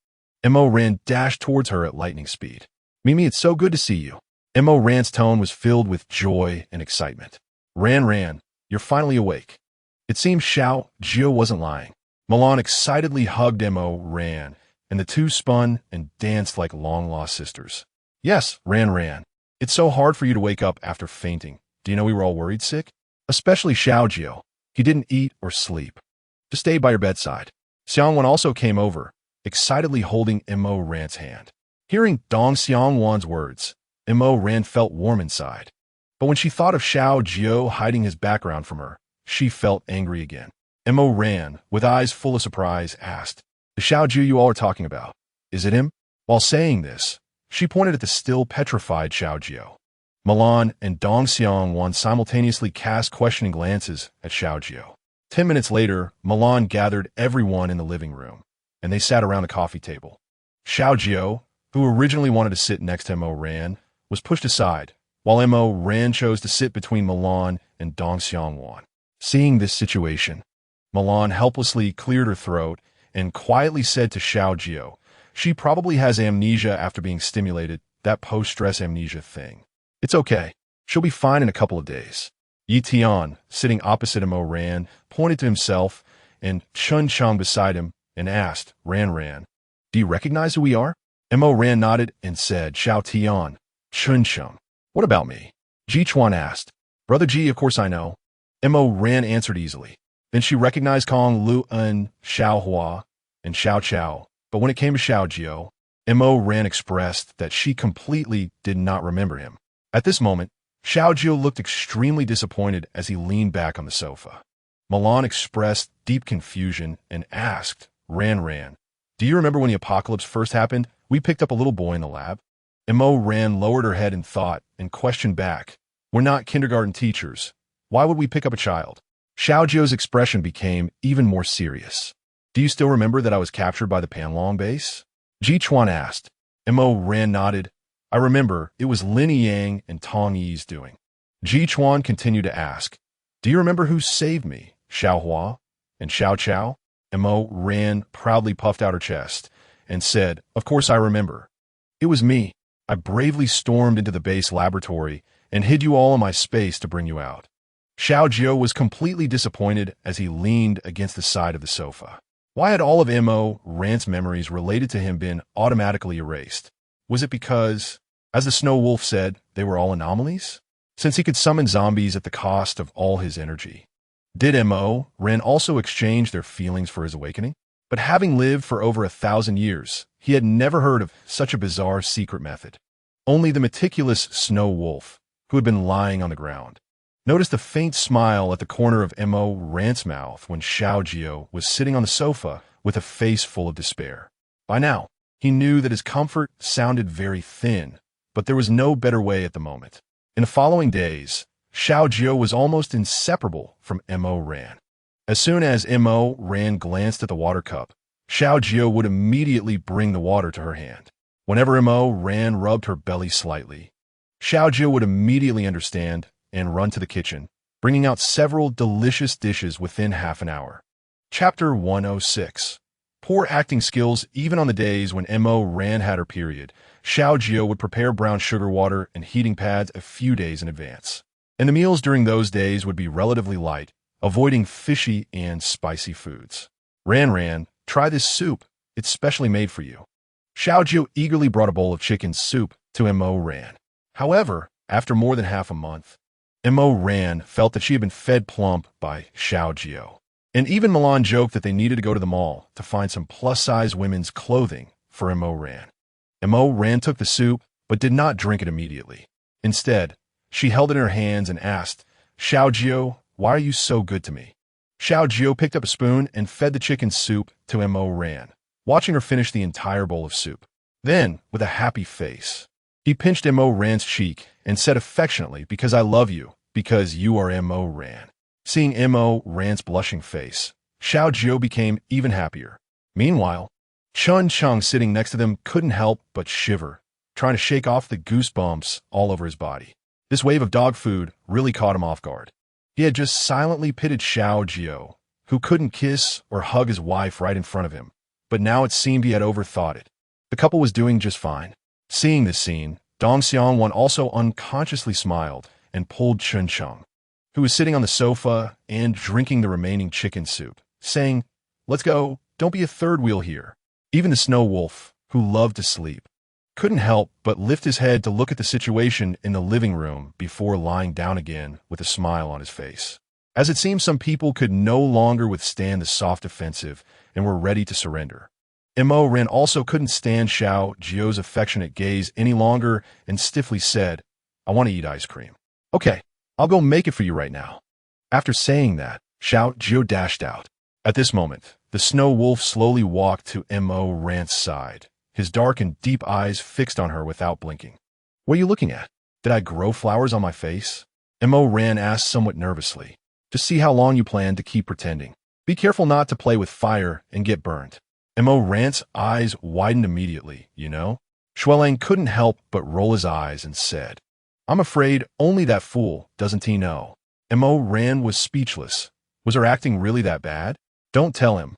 Mo Ran dashed towards her at lightning speed. Mimi, it's so good to see you. Mo Ran's tone was filled with joy and excitement. Ran, you're finally awake. It seemed Xiao Jiu wasn't lying. Milan excitedly hugged Mo Ran, and the two spun and danced like long-lost sisters. Yes, Ran. It's so hard for you to wake up after fainting. Do you know we were all worried sick? Especially Xiao Jiu. He didn't eat or sleep. Just stayed by your bedside. Xiangwan also came over, excitedly holding Mo Ran's hand. Hearing Dong Xiangwan's words, Mo Ran felt warm inside. But when she thought of Xiao Jiu hiding his background from her, she felt angry again. Mo Ran, with eyes full of surprise, asked, The Xiao Jiu you all are talking about, is it him? While saying this, she pointed at the still petrified Xiao Jiu. Milan and Dong Xiangwan simultaneously cast questioning glances at Xiao Jiu. 10 minutes later, Milan gathered everyone in the living room, and they sat around the coffee table. Xiao Jiu, who originally wanted to sit next to Mo Ran, was pushed aside, while Mo Ran chose to sit between Milan and Dong Xiangwan. Seeing this situation, Milan helplessly cleared her throat and quietly said to Xiao Jiu, She probably has amnesia after being stimulated, that post-stress amnesia thing. It's okay. She'll be fine in a couple of days. Yi Tian, sitting opposite Mo Ran, pointed to himself and Chun Cheng beside him and asked, Ran, do you recognize who we are? Mo Ran nodded and said, Xiao Tian, Chun Cheng. What about me? Ji Chuan asked. Brother Ji, of course I know. Mo Ran answered easily. Then she recognized Kong Lu En, Xiao Hua, and Xiao Chao. But when it came to Xiao Jiu, Mo Ran expressed that she completely did not remember him. At this moment, Xiao Jiu looked extremely disappointed as he leaned back on the sofa. Milan expressed deep confusion and asked, Ran, do you remember when the apocalypse first happened? We picked up a little boy in the lab. Ran lowered her head in thought and questioned back, we're not kindergarten teachers. Why would we pick up a child? Xiao Jiu's expression became even more serious. Do you still remember that I was captured by the Panlong base? Ji Chuan asked. Ran nodded. I remember, it was Lin Yang and Tong Yi's doing. Ji Chuan continued to ask, do you remember who saved me? Xiao Hua and Xiao Chao? Ran proudly puffed out her chest and said, of course I remember. It was me. I bravely stormed into the base laboratory and hid you all in my space to bring you out. Xiao Jiu was completely disappointed as he leaned against the side of the sofa. Why had all of Ran's memories related to him been automatically erased? Was it because, as the Snow Wolf said, they were all anomalies? Since he could summon zombies at the cost of all his energy. Did Ran also exchange their feelings for his awakening? But having lived for over 1,000 years, he had never heard of such a bizarre secret method. Only the meticulous Snow Wolf, who had been lying on the ground, noticed a faint smile at the corner of Ran's mouth when Xiao Jiu was sitting on the sofa with a face full of despair. By now, he knew that his comfort sounded very thin, but there was no better way at the moment. In the following days, Xiao Jiu was almost inseparable from Ran. As soon as Ran glanced at the water cup, Xiao Jiu would immediately bring the water to her hand. Whenever Ran rubbed her belly slightly, Xiao Jiu would immediately understand and run to the kitchen, bringing out several delicious dishes within half an hour. Chapter 106. Poor acting skills. Even on the days when Ran had her period, Xiao Jiu would prepare brown sugar water and heating pads a few days in advance. And the meals during those days would be relatively light, avoiding fishy and spicy foods. Ran, try this soup. It's specially made for you. Xiao Jiu eagerly brought a bowl of chicken soup to Ran. However, after more than half a month, Ran felt that she had been fed plump by Xiao Jiu. And even Milan joked that they needed to go to the mall to find some plus-size women's clothing for Ran. Ran took the soup, but did not drink it immediately. Instead, she held it in her hands and asked, Xiao Jiu, why are you so good to me? Xiao Jiu picked up a spoon and fed the chicken soup to Ran, watching her finish the entire bowl of soup. Then, with a happy face, he pinched Ran's cheek and said affectionately, because I love you, because you are Ran. Seeing Ran's blushing face, Xiao Jiu became even happier. Meanwhile, Chun Chung sitting next to them couldn't help but shiver, trying to shake off the goosebumps all over his body. This wave of dog food really caught him off guard. He had just silently pitied Xiao Jiu, who couldn't kiss or hug his wife right in front of him, but now it seemed he had overthought it. The couple was doing just fine. Seeing this scene, Dong Xiang also unconsciously smiled and pulled Chun Chung, who was sitting on the sofa and drinking the remaining chicken soup, saying, let's go, don't be a third wheel here. Even the Snow Wolf, who loved to sleep, couldn't help but lift his head to look at the situation in the living room before lying down again with a smile on his face. As it seemed some people could no longer withstand the soft offensive and were ready to surrender. Ran also couldn't stand Xiao Jiu's affectionate gaze any longer and stiffly said, I want to eat ice cream. Okay, I'll go make it for you right now. After saying that, Xiao Jiu dashed out. At this moment, the Snow Wolf slowly walked to Ran's side, his dark and deep eyes fixed on her without blinking. What are you looking at? Did I grow flowers on my face? Ran asked somewhat nervously. Just see how long you plan to keep pretending. Be careful not to play with fire and get burned. Ran's eyes widened immediately, you know? Xuelang couldn't help but roll his eyes and said, I'm afraid only that fool doesn't he know. Ran was speechless. Was her acting really that bad? Don't tell him.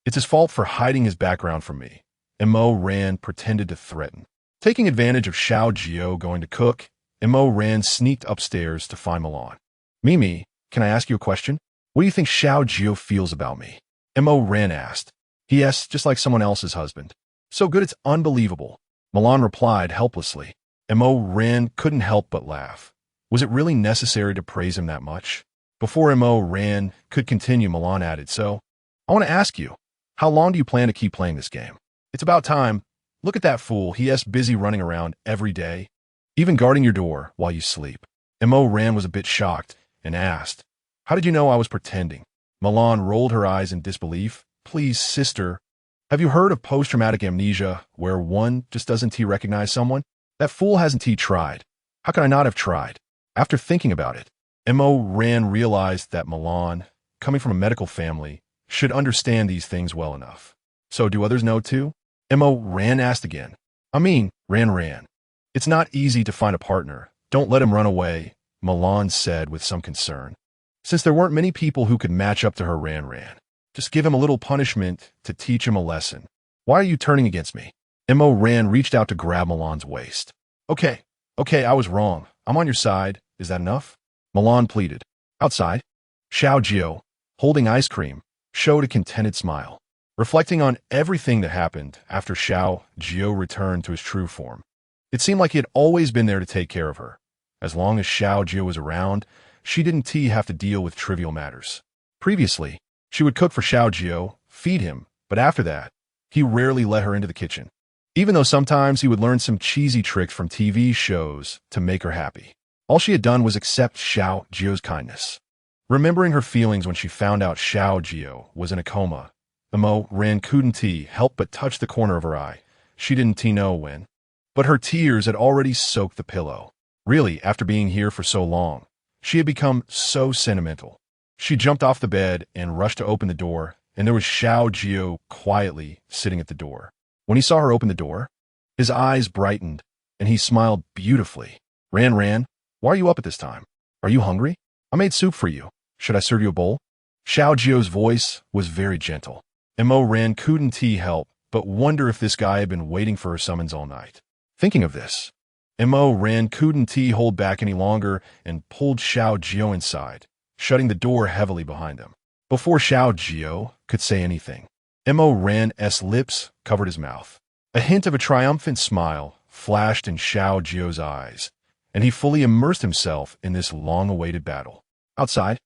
It's his fault for hiding his background from me. Ran pretended to threaten. Taking advantage of Xiao Jiu going to cook, Ran sneaked upstairs to find Milan. Mimi, can I ask you a question? What do you think Xiao Jiu feels about me? Ran asked. Yes, just like someone else's husband. So good it's unbelievable. Milan replied helplessly. Ran couldn't help but laugh. Was it really necessary to praise him that much? Before Ran could continue, Milan added, so, I want to ask you, how long do you plan to keep playing this game? It's about time. Look at that fool, he is busy running around every day, even guarding your door while you sleep. Mo Ran was a bit shocked and asked, "How did you know I was pretending?" Milan rolled her eyes in disbelief. "Please, sister, have you heard of post-traumatic amnesia, where one just doesn't recognize someone? That fool hasn't tried. How could I not have tried?" After thinking about it, Mo Ran realized that Milan, coming from a medical family, should understand these things well enough. "So do others know too?" Mo Ran asked again. Ran. "It's not easy to find a partner. Don't let him run away," Milan said with some concern. Since there weren't many people who could match up to her Ran. Just give him a little punishment to teach him a lesson. "Why are you turning against me?" Mo Ran reached out to grab Milan's waist. Okay, I was wrong. I'm on your side. Is that enough?" Milan pleaded. Outside, Xiao Jiu, holding ice cream, showed a contented smile, reflecting on everything that happened after Xiao Jiu returned to his true form. It seemed like he had always been there to take care of her. As long as Xiao Jiu was around, she didn't have to deal with trivial matters. Previously, she would cook for Xiao Jiu, feed him, but after that, he rarely let her into the kitchen, even though sometimes he would learn some cheesy tricks from TV shows to make her happy. All she had done was accept Xiao Jiu's kindness. Remembering her feelings when she found out Xiao Jiu was in a coma, Mo Ran couldn't help but touch the corner of her eye. She didn't know when, but her tears had already soaked the pillow. Really, after being here for so long, she had become so sentimental. She jumped off the bed and rushed to open the door, and there was Xiao Jiu quietly sitting at the door. When he saw her open the door, his eyes brightened, and he smiled beautifully. Ran, why are you up at this time? Are you hungry? I made soup for you. Should I serve you a bowl?" Xiao Jiu's voice was very gentle. Mo Ran couldn't help but wonder if this guy had been waiting for her summons all night. Thinking of this, Mo Ran couldn't hold back any longer and pulled Xiao Jiu inside, shutting the door heavily behind him. Before Xiao Jiu could say anything, Mo Ran's lips covered his mouth. A hint of a triumphant smile flashed in Xiao Jiu's eyes, and he fully immersed himself in this long-awaited battle. Outside,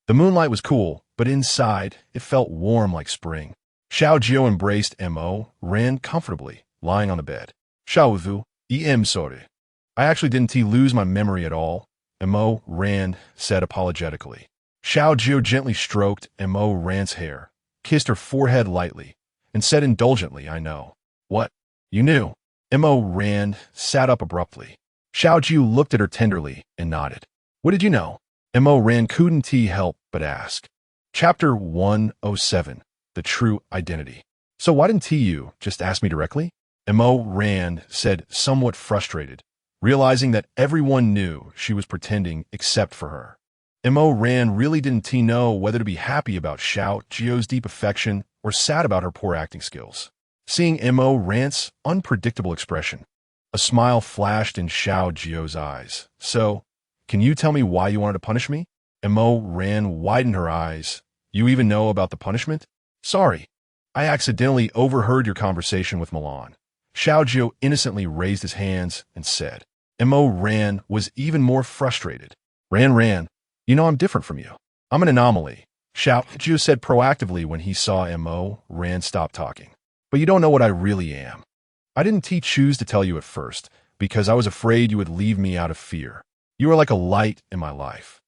the moonlight was cool, but inside, it felt warm like spring. Xiao Jiu embraced Mo Ran comfortably, lying on the bed. "Xiao Vu, sorry. I actually didn't lose my memory at all," Mo Ran said apologetically. Xiao Jiu gently stroked Mo Ran's hair, kissed her forehead lightly, and said indulgently, "I know." "What? You knew?" Mo Ran sat up abruptly. Xiao Jiu looked at her tenderly and nodded. "What did you know?" Mo Ran couldn't help but ask. Chapter 107, The True Identity. "So why didn't you just ask me directly?" Mo Ran said, somewhat frustrated, realizing that everyone knew she was pretending except for her. Mo Ran really didn't know whether to be happy about Xiao Jiu's deep affection or sad about her poor acting skills. Seeing Mo Ran's unpredictable expression, a smile flashed in Xiao Jiu's eyes. "So, can you tell me why you wanted to punish me?" Mo Ran widened her eyes. "You even know about the punishment?" "Sorry, I accidentally overheard your conversation with Milan." Xiao Jiu innocently raised his hands and said. Mo Ran was even more frustrated. Ran, you know I'm different from you. I'm an anomaly," Xiao Jiu said proactively when he saw Mo Ran stop talking. "But you don't know what I really am. I didn't choose to tell you at first, because I was afraid you would leave me out of fear. You are like a light in my life.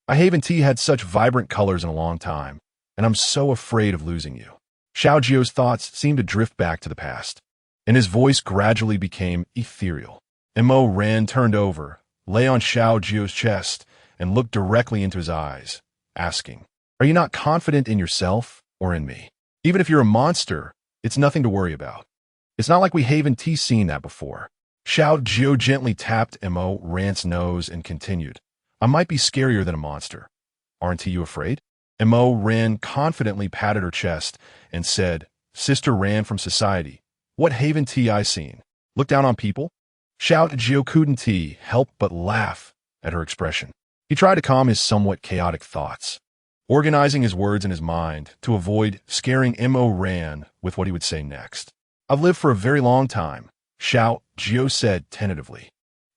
I haven't had such vibrant colors in a long time, and I'm so afraid of losing you." Xiao Jiu's thoughts seemed to drift back to the past, and his voice gradually became ethereal. Mo Ran turned over, lay on Xiao Jiu's chest, and looked directly into his eyes, asking, "Are you not confident in yourself or in me? Even if you're a monster, it's nothing to worry about. It's not like we haven't seen that before." Xiao Jiu gently tapped Mo Ran's nose and continued, "I might be scarier than a monster. Aren't you afraid?" Mo Ran confidently patted her chest and said, "Sister Ran from society. What haven't I seen? Look down on people?" Xiao Jiu couldn't help but laugh at her expression. He tried to calm his somewhat chaotic thoughts, organizing his words in his mind to avoid scaring Mo Ran with what he would say next. "I've lived for a very long time," Xiao Jiu said tentatively.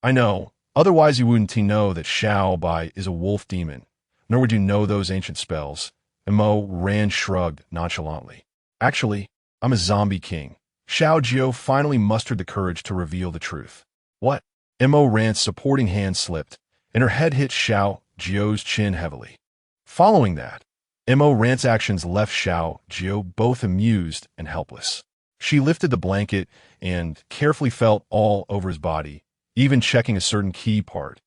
"I know, otherwise you wouldn't know that Xiao Bai is a wolf demon, nor would you know those ancient spells." Mo Ran shrugged nonchalantly. "Actually, I'm a zombie king." Xiao Jiu finally mustered the courage to reveal the truth. "What?" Mo Ran's supporting hand slipped, and her head hit Xiao Jiu's chin heavily. Following that, Mo Ran's actions left Xiao Jiu both amused and helpless. She lifted the blanket and carefully felt all over his body, even checking a certain key part,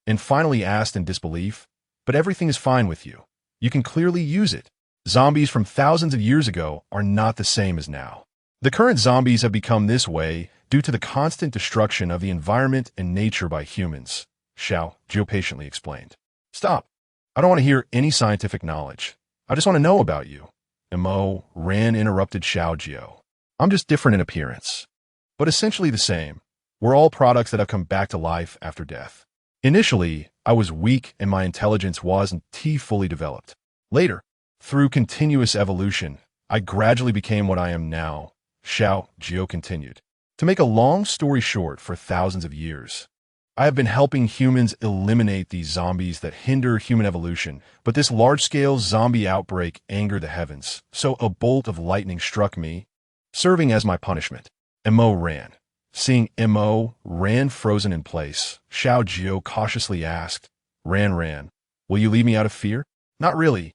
and finally asked in disbelief, "But everything is fine with you. You can clearly use it. Zombies from thousands of years ago are not the same as now. The current zombies have become this way due to the constant destruction of the environment and nature by humans," Xiao Jiu patiently explained. "Stop. I don't want to hear any scientific knowledge. I just want to know about you." Mo Ran interrupted Xiao Jiu. "I'm just different in appearance, but essentially the same. We're all products that have come back to life after death. Initially, I was weak and my intelligence wasn't fully developed. Later, through continuous evolution, I gradually became what I am now," Xiao Jiu continued. "To make a long story short, for thousands of years, I have been helping humans eliminate these zombies that hinder human evolution, but this large-scale zombie outbreak angered the heavens, so a bolt of lightning struck me, serving as my punishment." Mo Ran. Seeing Mo Ran frozen in place, Xiao Jiu cautiously asked, Ran, will you leave me out of fear?" "Not really,"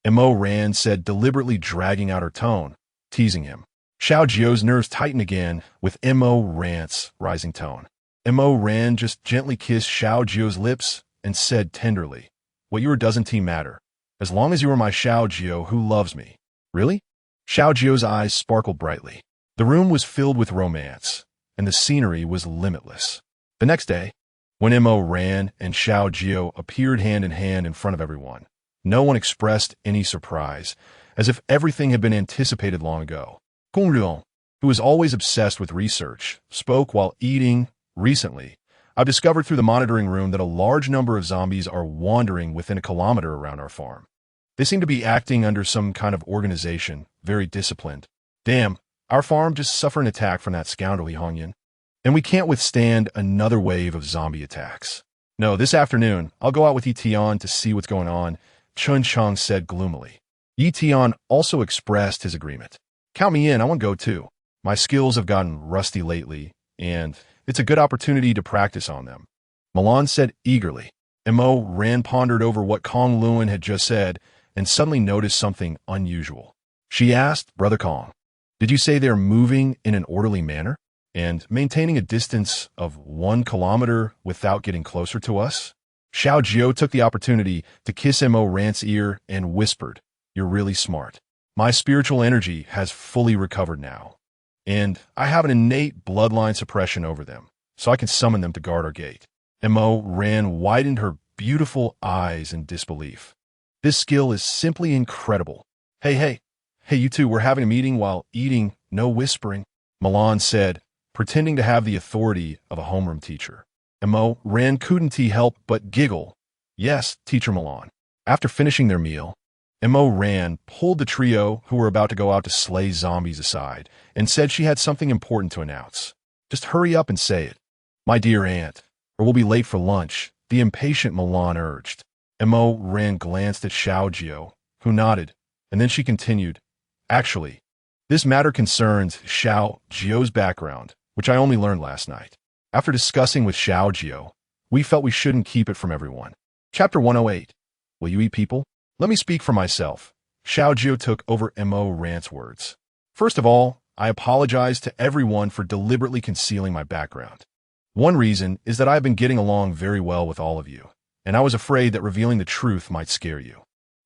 Mo Ran said, deliberately dragging out her tone, teasing him. Xiao Jiu's nerves tightened again with Mo Ran's rising tone. Mo Ran just gently kissed Xiao Jiu's lips and said tenderly, "What you are doesn't matter, as long as you are my Xiao Jiu who loves me." "Really?" Xiao Jiu's eyes sparkled brightly. The room was filled with romance, and the scenery was limitless. The next day, when Mo Ran and Xiao Jiu appeared hand in hand in front of everyone, no one expressed any surprise, as if everything had been anticipated long ago. Kong Ruan, who was always obsessed with research, spoke while eating. "Recently, I've discovered through the monitoring room that a large number of zombies are wandering within a kilometer around our farm. They seem to be acting under some kind of organization, very disciplined. Damn, our farm just suffered an attack from that scoundrel Hongyan, and we can't withstand another wave of zombie attacks. No, this afternoon, I'll go out with Tian to see what's going on," Chun Chang said gloomily. Tian also expressed his agreement. "Count me in, I want to go too. My skills have gotten rusty lately, and it's a good opportunity to practice on them," Milan said eagerly. Mo Ran pondered over what Kong Luan had just said and suddenly noticed something unusual. She asked, "Brother Kong, did you say they're moving in an orderly manner and maintaining a distance of 1 kilometer without getting closer to us?" Xiao Jiu took the opportunity to kiss Mo Ran's ear and whispered, "You're really smart. My spiritual energy has fully recovered now, and I have an innate bloodline suppression over them, so I can summon them to guard our gate." Mo Ran widened her beautiful eyes in disbelief. "This skill is simply incredible. Hey, you two, we're having a meeting while eating, no whispering," Milan said, pretending to have the authority of a homeroom teacher. Mo Ran couldn't help but giggle. "Yes, Teacher Milan." After finishing their meal, Mo Ran pulled the trio who were about to go out to slay zombies aside and said she had something important to announce. "Just hurry up and say it, my dear aunt, or we'll be late for lunch," the impatient Milan urged. Mo Ran glanced at Xiao Jiu, who nodded, and then she continued, "Actually, this matter concerns Xiao Jiu's background, which I only learned last night. After discussing with Xiao Jiu, we felt we shouldn't keep it from everyone." Chapter 108. Will you eat people? Let me speak for myself. Xiao Jiu took over Mo Ran's words. "First of all, I apologize to everyone for deliberately concealing my background. One reason is that I have been getting along very well with all of you, and I was afraid that revealing the truth might scare you.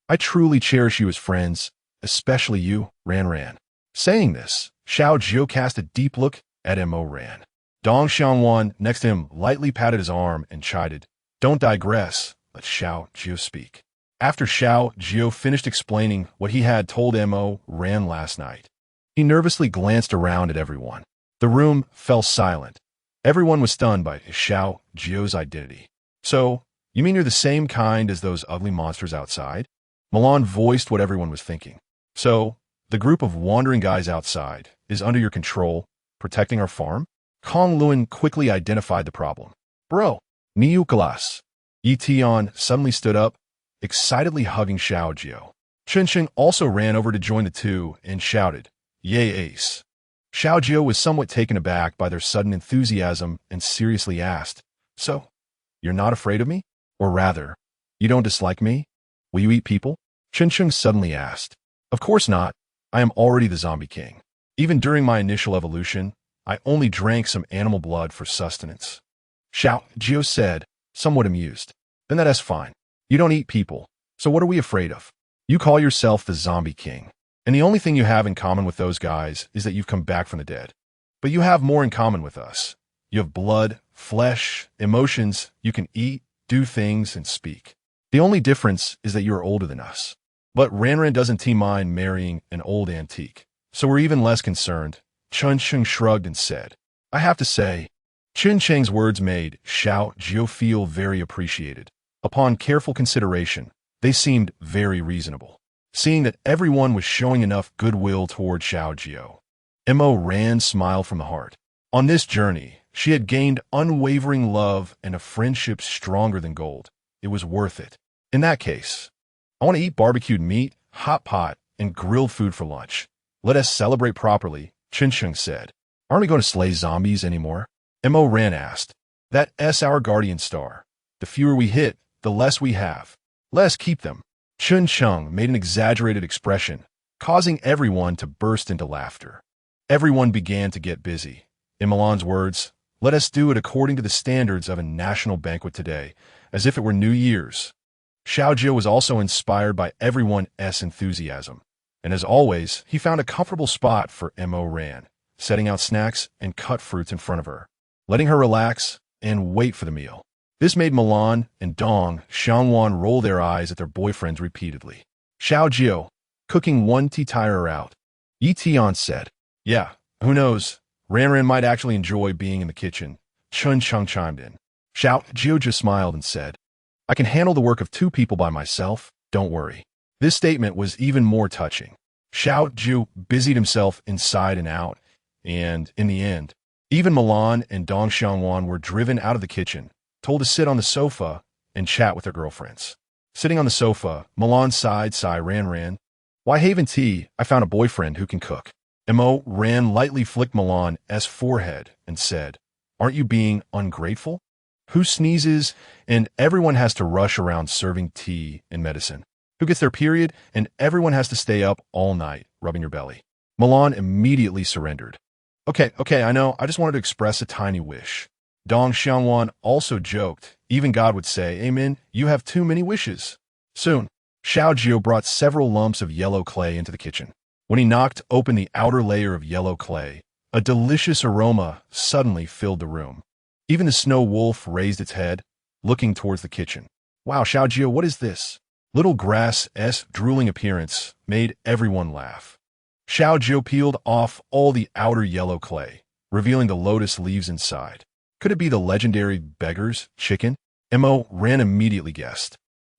I truly cherish you as friends, especially you, Ran. Saying this, Xiao Jiu cast a deep look at Mo Ran. Dong Xiangwan next to him lightly patted his arm and chided, "Don't digress, let Xiao Jiu speak." After Xiao Jiu finished explaining what he had told Mo Ran last night, he nervously glanced around at everyone. The room fell silent. Everyone was stunned by Xiao Jiu's identity. "So, you mean you're the same kind as those ugly monsters outside?" Milan voiced what everyone was thinking. "So, the group of wandering guys outside is under your control, protecting our farm?" Kong Luan quickly identified the problem. "Bro, Niukalas." Tian suddenly stood up, excitedly hugging Xiao Jiu. Chun also ran over to join the two and shouted, "Yay, ace." Xiao Jiu was somewhat taken aback by their sudden enthusiasm and seriously asked, "So, you're not afraid of me?" Or rather, you don't dislike me? Will you eat people? Chen Sheng suddenly asked. Of course not. I am already the zombie king. Even during my initial evolution, I only drank some animal blood for sustenance. Xiao Jiu said, somewhat amused. Then that's fine. You don't eat people, so what are we afraid of? You call yourself the zombie king, and the only thing you have in common with those guys is that you've come back from the dead. But you have more in common with us. You have blood, flesh, emotions, you can eat, do things, and speak. The only difference is that you are older than us. But Ranran doesn't mind marrying an old antique, so we're even less concerned. Chen Sheng shrugged and said, I have to say, Chen Cheng's words made Xiao Jiu feel very appreciated. Upon careful consideration, they seemed very reasonable. Seeing that everyone was showing enough goodwill toward Xiao Jiu, Mo Ran smiled from the heart. On this journey, she had gained unwavering love and a friendship stronger than gold. It was worth it. In that case, I want to eat barbecued meat, hot pot, and grilled food for lunch. Let us celebrate properly, Chen Sheng said. Aren't we going to slay zombies anymore? Mo Ran asked. That's our guardian star. The fewer we hit, the less we have. Let us keep them. Chen Sheng made an exaggerated expression, causing everyone to burst into laughter. Everyone began to get busy. In Milan's words, let us do it according to the standards of a national banquet today, as if it were New Year's. Xiao Jiu was also inspired by everyone's enthusiasm, and as always, he found a comfortable spot for Mo Ran, setting out snacks and cut fruits in front of her, letting her relax and wait for the meal. This made Milan and Dong Xiangwan roll their eyes at their boyfriends repeatedly. Xiao Jiu, cooking one tea tire her out. Yi Tian said, yeah, who knows, Ranran might actually enjoy being in the kitchen. Chun Chung chimed in. Xiao Jiu just smiled and said, I can handle the work of 2 people by myself, don't worry. This statement was even more touching. Xiao Jiu busied himself inside and out, and, in the end, even Milan and Dong Xiangwan were driven out of the kitchen, told to sit on the sofa and chat with their girlfriends. Sitting on the sofa, Milan sighed, Ranran. Why Haven Tea, I found a boyfriend who can cook. Mo Ran lightly flicked Milan's forehead and said, aren't you being ungrateful? Who sneezes and everyone has to rush around serving tea and medicine? Who gets their period and everyone has to stay up all night, rubbing your belly? Milan immediately surrendered. Okay, I know, I just wanted to express a tiny wish. Dong Xiangwan also joked, even God would say, Amen, you have too many wishes. Soon, Xiao Jiu brought several lumps of yellow clay into the kitchen. When he knocked open the outer layer of yellow clay, a delicious aroma suddenly filled the room. Even the snow wolf raised its head, looking towards the kitchen. Wow, Xiao Jiu, what is this? Little grass-esque drooling appearance made everyone laugh. Xiao Jiu peeled off all the outer yellow clay, revealing the lotus leaves inside. Could it be the legendary beggar's chicken? Mo Ran immediately guessed.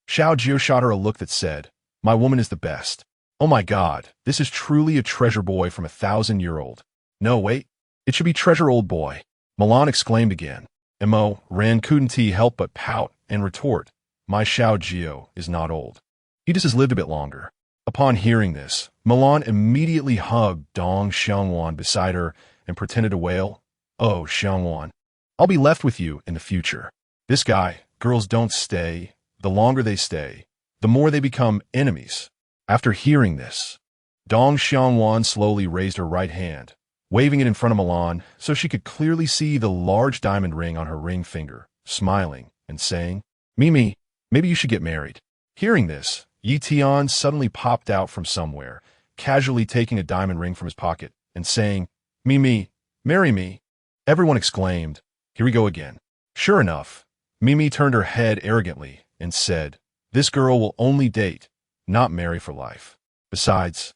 Xiao Jiu shot her a look that said, my woman is the best. Oh my God, this is truly a treasure boy from 1,000-year-old. No, wait, it should be treasure old boy. Milan exclaimed again. Mo Ran couldn't help but pout and retort, my Xiao Jiu is not old. He just has lived a bit longer. Upon hearing this, Milan immediately hugged Dong Xiangwan beside her and pretended to wail, oh, Xiangwan, I'll be left with you in the future. This guy, girls don't stay. The longer they stay, the more they become enemies. After hearing this, Dong Xiangwan slowly raised her right hand, waving it in front of Milan so she could clearly see the large diamond ring on her ring finger, smiling and saying, Mimi, maybe you should get married. Hearing this, Yi Tian suddenly popped out from somewhere, casually taking a diamond ring from his pocket and saying, Mimi, marry me. Everyone exclaimed, here we go again. Sure enough, Mimi turned her head arrogantly and said, this girl will only date, not marry for life. Besides,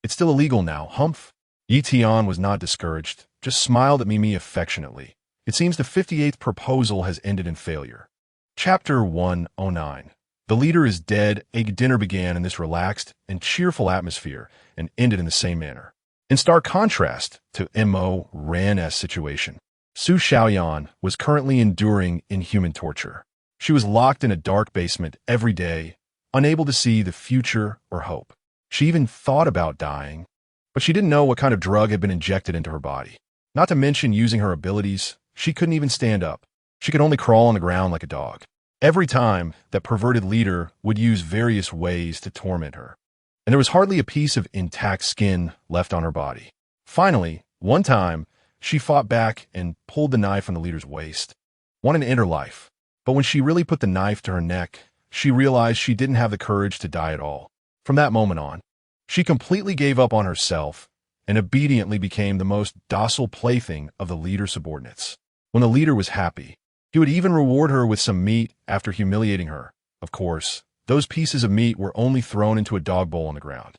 it's still illegal now, humph. Yi Tian was not discouraged, just smiled at Mimi affectionately. It seems the 58th proposal has ended in failure. Chapter 109. The leader is dead. A dinner began in this relaxed and cheerful atmosphere and ended in the same manner. In stark contrast to Mo Ran's situation, Su Xiaoyan was currently enduring inhuman torture. She was locked in a dark basement every day, unable to see the future or hope. She even thought about dying, but she didn't know what kind of drug had been injected into her body. Not to mention using her abilities, she couldn't even stand up. She could only crawl on the ground like a dog. Every time, that perverted leader would use various ways to torment her, and there was hardly a piece of intact skin left on her body. Finally, one time, she fought back and pulled the knife from the leader's waist, wanting to end her life. But when she really put the knife to her neck, she realized she didn't have the courage to die at all. From that moment on, she completely gave up on herself and obediently became the most docile plaything of the leader's subordinates. When the leader was happy, he would even reward her with some meat after humiliating her. Of course, those pieces of meat were only thrown into a dog bowl on the ground.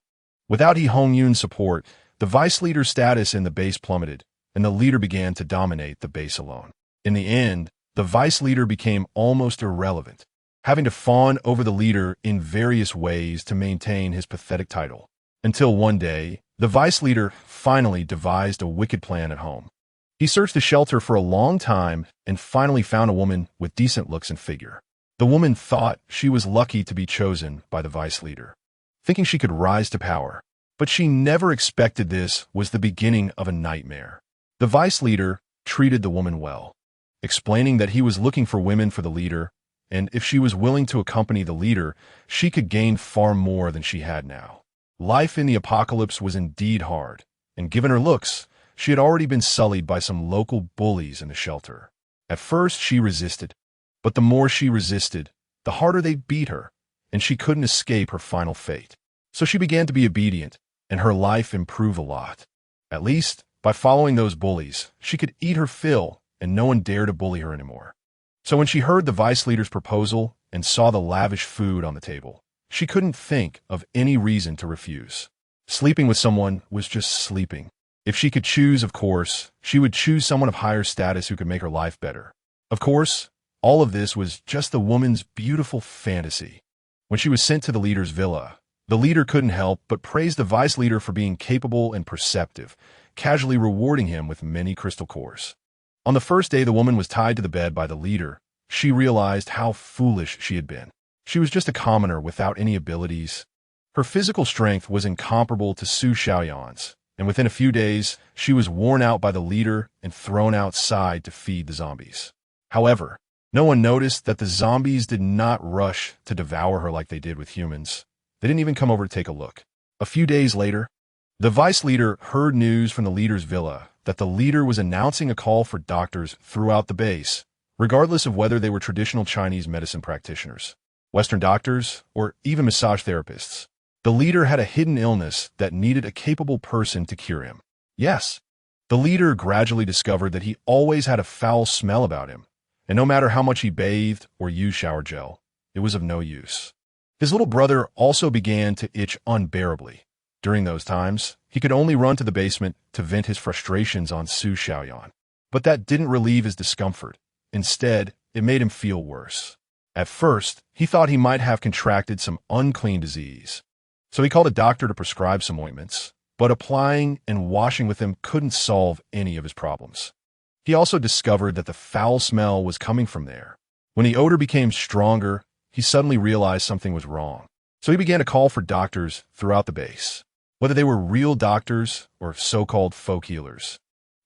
Without He Hongyun's support, the vice leader's status in the base plummeted, and the leader began to dominate the base alone. In the end, the vice leader became almost irrelevant, having to fawn over the leader in various ways to maintain his pathetic title. Until one day, the vice leader finally devised a wicked plan at home. He searched the shelter for a long time and finally found a woman with decent looks and figure. The woman thought she was lucky to be chosen by the vice leader, thinking she could rise to power. But she never expected this was the beginning of a nightmare. The vice leader treated the woman well, explaining that he was looking for women for the leader, and if she was willing to accompany the leader, she could gain far more than she had now. Life in the apocalypse was indeed hard, and given her looks, she had already been sullied by some local bullies in the shelter. At first, she resisted, but the more she resisted, the harder they beat her, and she couldn't escape her final fate. So she began to be obedient, and her life improved a lot. At least, by following those bullies, she could eat her fill, and no one dared to bully her anymore. So when she heard the vice leader's proposal and saw the lavish food on the table, she couldn't think of any reason to refuse. Sleeping with someone was just sleeping. If she could choose, of course, she would choose someone of higher status who could make her life better. Of course, all of this was just the woman's beautiful fantasy. When she was sent to the leader's villa, the leader couldn't help but praise the vice leader for being capable and perceptive, casually rewarding him with many crystal cores. On the first day the woman was tied to the bed by the leader, she realized how foolish she had been. She was just a commoner without any abilities. Her physical strength was incomparable to Su Xiaoyan's, and within a few days, she was worn out by the leader and thrown outside to feed the zombies. However, no one noticed that the zombies did not rush to devour her like they did with humans. They didn't even come over to take a look. A few days later, the vice leader heard news from the leader's villa that the leader was announcing a call for doctors throughout the base, regardless of whether they were traditional Chinese medicine practitioners, Western doctors, or even massage therapists. The leader had a hidden illness that needed a capable person to cure him. Yes, the leader gradually discovered that he always had a foul smell about him, and no matter how much he bathed or used shower gel, it was of no use. His little brother also began to itch unbearably. During those times, he could only run to the basement to vent his frustrations on Su Xiaoyan. But that didn't relieve his discomfort. Instead, it made him feel worse. At first, he thought he might have contracted some unclean disease. So he called a doctor to prescribe some ointments, but applying and washing with them couldn't solve any of his problems. He also discovered that the foul smell was coming from there. When the odor became stronger, he suddenly realized something was wrong. So he began to call for doctors throughout the base, whether they were real doctors or so-called folk healers.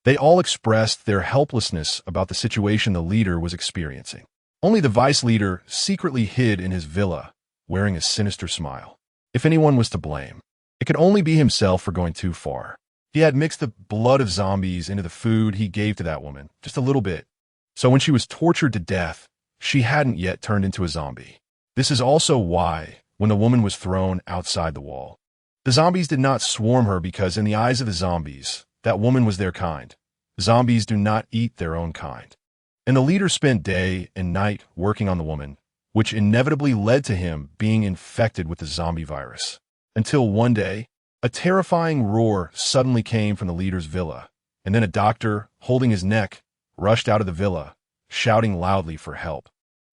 They all expressed their helplessness about the situation the leader was experiencing. Only the vice leader secretly hid in his villa, wearing a sinister smile. If anyone was to blame, it could only be himself for going too far. He had mixed the blood of zombies into the food he gave to that woman, just a little bit. So when she was tortured to death, she hadn't yet turned into a zombie. This is also why, when the woman was thrown outside the wall, the zombies did not swarm her because in the eyes of the zombies, that woman was their kind. Zombies do not eat their own kind. And the leader spent day and night working on the woman, which inevitably led to him being infected with the zombie virus. Until one day, a terrifying roar suddenly came from the leader's villa, and then a doctor, holding his neck, rushed out of the villa, shouting loudly for help.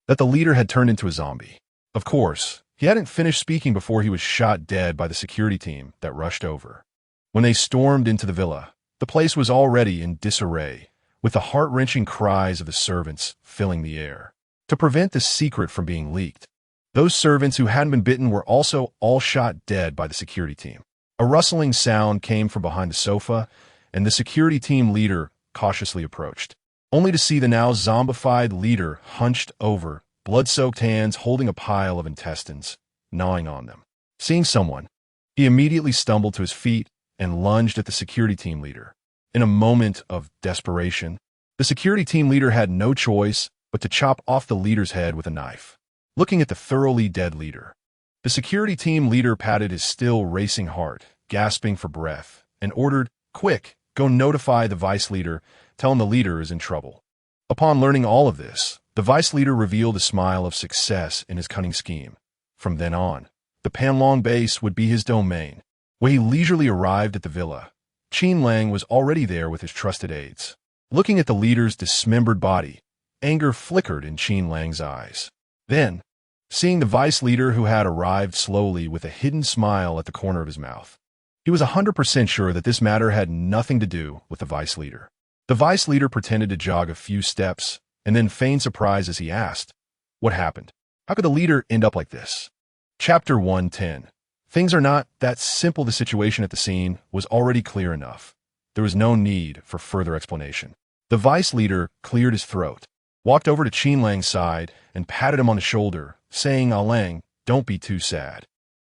That the leader had turned into a zombie. Of course, he hadn't finished speaking before he was shot dead by the security team that rushed over. When they stormed into the villa, the place was already in disarray, with the heart-wrenching cries of the servants filling the air. To prevent the secret from being leaked, those servants who hadn't been bitten were also all shot dead by the security team. A rustling sound came from behind the sofa, and the security team leader cautiously approached, only to see the now zombified leader hunched over, blood-soaked hands holding a pile of intestines, gnawing on them. Seeing someone, he immediately stumbled to his feet and lunged at the security team leader. In a moment of desperation, the security team leader had no choice but to chop off the leader's head with a knife. Looking at the thoroughly dead leader, the security team leader patted his still racing heart, gasping for breath, and ordered, "Quick, go notify the vice leader, tell him the leader is in trouble." Upon learning all of this, the vice leader revealed a smile of success in his cunning scheme. From then on, the Panlong base would be his domain. When he leisurely arrived at the villa, Qin Lang was already there with his trusted aides. Looking at the leader's dismembered body, anger flickered in Qin Lang's eyes. Then, seeing the vice leader who had arrived slowly with a hidden smile at the corner of his mouth, he was 100% sure that this matter had nothing to do with the vice leader. The vice leader pretended to jog a few steps and then feigned surprise as he asked, "What happened? How could the leader end up like this?" Chapter 110. Things are not that simple. The situation at the scene was already clear enough. There was no need for further explanation. The vice leader cleared his throat, walked over to Qin Lang's side, and patted him on the shoulder, saying, "Ah Lang, don't be too sad.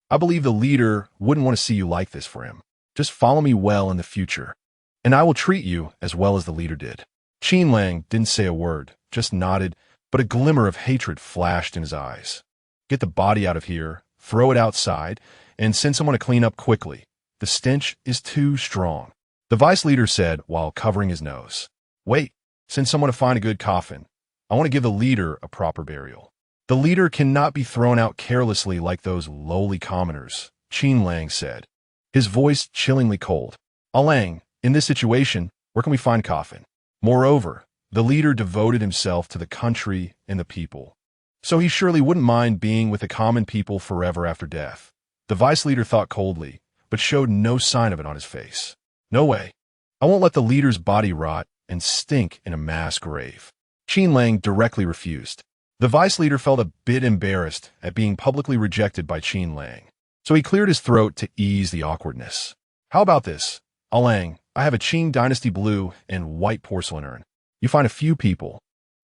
I believe the leader wouldn't want to see you like this for him. Just follow me well in the future, and I will treat you as well as the leader did." Qin Lang didn't say a word, just nodded, but a glimmer of hatred flashed in his eyes. "Get the body out of here, throw it outside, and send someone to clean up quickly. The stench is too strong," the vice leader said while covering his nose. "Wait, send someone to find a good coffin. I want to give the leader a proper burial. The leader cannot be thrown out carelessly like those lowly commoners," Qin Lang said, his voice chillingly cold. "Ah Lang, in this situation, where can we find coffin? Moreover, the leader devoted himself to the country and the people, so he surely wouldn't mind being with the common people forever after death." The vice leader thought coldly, but showed no sign of it on his face. "No way. I won't let the leader's body rot and stink in a mass grave." Qin Lang directly refused. The vice leader felt a bit embarrassed at being publicly rejected by Qin Lang, so he cleared his throat to ease the awkwardness. "How about this? Ah Lang, I have a Qing dynasty blue and white porcelain urn. You find a few people,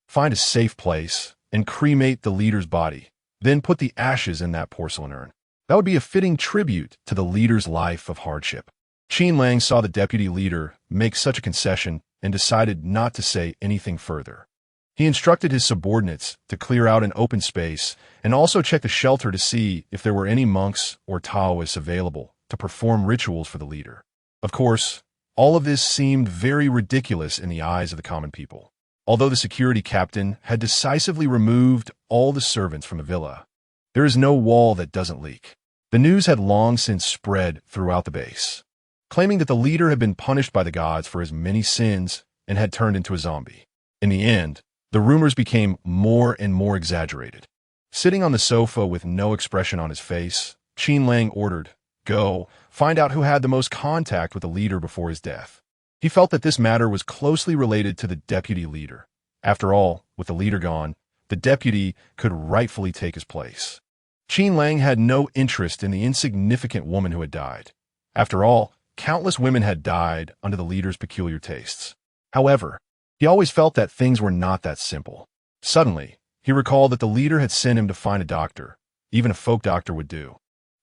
find a safe place, and cremate the leader's body, then put the ashes in that porcelain urn. That would be a fitting tribute to the leader's life of hardship." Qin Lang saw the deputy leader make such a concession and decided not to say anything further. He instructed his subordinates to clear out an open space and also check the shelter to see if there were any monks or Taoists available to perform rituals for the leader. Of course, all of this seemed very ridiculous in the eyes of the common people. Although the security captain had decisively removed all the servants from the villa, there is no wall that doesn't leak. The news had long since spread throughout the base, claiming that the leader had been punished by the gods for his many sins and had turned into a zombie. In the end, the rumors became more and more exaggerated. Sitting on the sofa with no expression on his face, Qin Lang ordered, "Go, find out who had the most contact with the leader before his death." He felt that this matter was closely related to the deputy leader. After all, with the leader gone, the deputy could rightfully take his place. Qin Lang had no interest in the insignificant woman who had died. After all, countless women had died under the leader's peculiar tastes. However, he always felt that things were not that simple. Suddenly, he recalled that the leader had sent him to find a doctor. Even a folk doctor would do.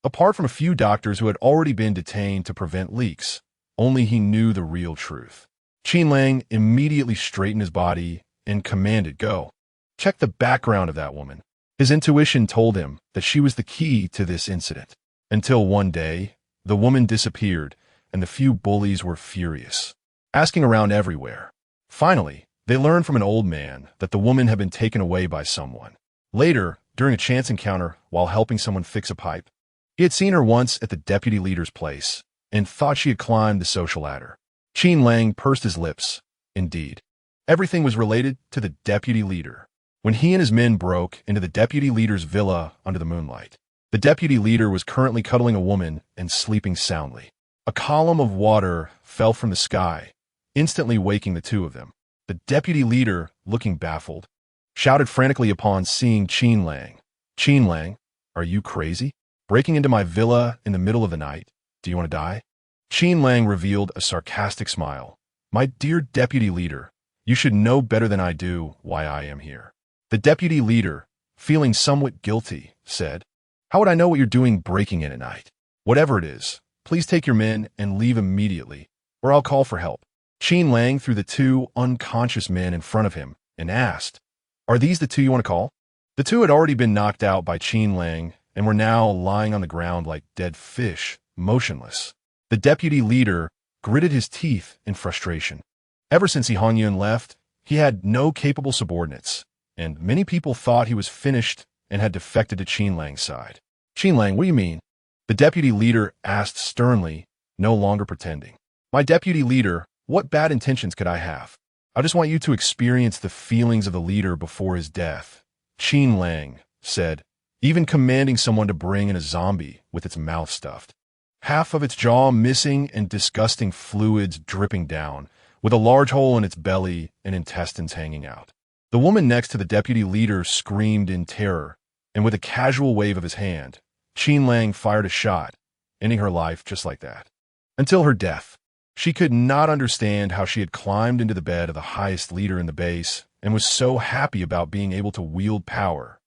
Apart from a few doctors who had already been detained to prevent leaks, only he knew the real truth. Qin Lang immediately straightened his body and commanded, "Go. Check the background of that woman." His intuition told him that she was the key to this incident. Until one day, the woman disappeared, and the few bullies were furious, asking around everywhere. Finally, they learned from an old man that the woman had been taken away by someone. Later, during a chance encounter while helping someone fix a pipe, he had seen her once at the deputy leader's place and thought she had climbed the social ladder. Qin Lang pursed his lips. Indeed, everything was related to the deputy leader. When he and his men broke into the deputy leader's villa under the moonlight, the deputy leader was currently cuddling a woman and sleeping soundly. A column of water fell from the sky, instantly waking the two of them. The deputy leader, looking baffled, shouted frantically upon seeing Qin Lang. "Qin Lang, are you crazy? Breaking into my villa in the middle of the night? Do you want to die?" Qin Lang revealed a sarcastic smile. "My dear deputy leader, you should know better than I do why I am here." The deputy leader, feeling somewhat guilty, said, "How would I know what you're doing breaking in at night? Whatever it is, please take your men and leave immediately, or I'll call for help." Qin Lang threw the two unconscious men in front of him and asked, "Are these the two you want to call?" The two had already been knocked out by Qin Lang and were now lying on the ground like dead fish, motionless. The deputy leader gritted his teeth in frustration. Ever since Han Yun left, he had no capable subordinates, and many people thought he was finished and had defected to Qin Lang's side. "Qin Lang, what do you mean?" The deputy leader asked sternly, no longer pretending. "My deputy leader, what bad intentions could I have? I just want you to experience the feelings of the leader before his death," Qin Lang said, even commanding someone to bring in a zombie with its mouth stuffed, half of its jaw missing and disgusting fluids dripping down, with a large hole in its belly and intestines hanging out. The woman next to the deputy leader screamed in terror, and with a casual wave of his hand, Qin Lang fired a shot, ending her life just like that. Until her death, she could not understand how she had climbed into the bed of the highest leader in the base and was so happy about being able to wield power,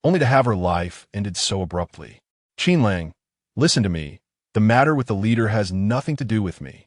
only to have her life ended so abruptly. "Qin Lang, listen to me. The matter with the leader has nothing to do with me.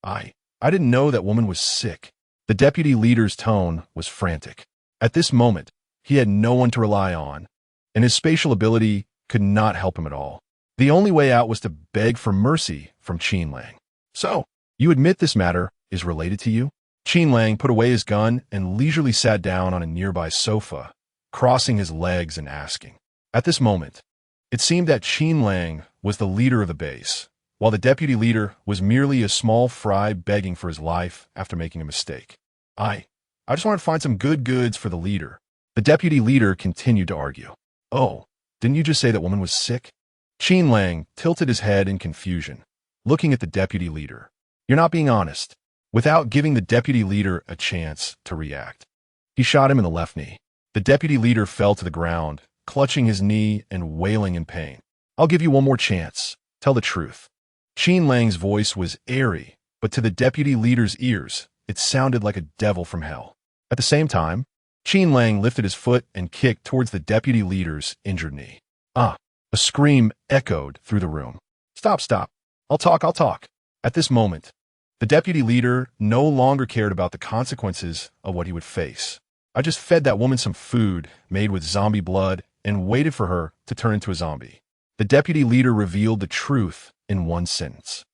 I didn't know that woman was sick." The deputy leader's tone was frantic. At this moment, he had no one to rely on, and his spatial ability could not help him at all. The only way out was to beg for mercy from Qin Lang. "So, you admit this matter is related to you?" Qin Lang put away his gun and leisurely sat down on a nearby sofa, crossing his legs and asking. At this moment, it seemed that Qin Lang was the leader of the base, while the deputy leader was merely a small fry begging for his life after making a mistake. I just wanted to find some good goods for the leader." The deputy leader continued to argue. "Oh, didn't you just say that woman was sick?" Qin Lang tilted his head in confusion, looking at the deputy leader. "You're not being honest." Without giving the deputy leader a chance to react, he shot him in the left knee. The deputy leader fell to the ground, clutching his knee and wailing in pain. "I'll give you one more chance. Tell the truth." Qin Lang's voice was airy, but to the deputy leader's ears, it sounded like a devil from hell. At the same time, Qin Lang lifted his foot and kicked towards the deputy leader's injured knee. "Ah!" A scream echoed through the room. Stop. I'll talk. At this moment, the deputy leader no longer cared about the consequences of what he would face. "I just fed that woman some food made with zombie blood and waited for her to turn into a zombie." The deputy leader revealed the truth in one sentence.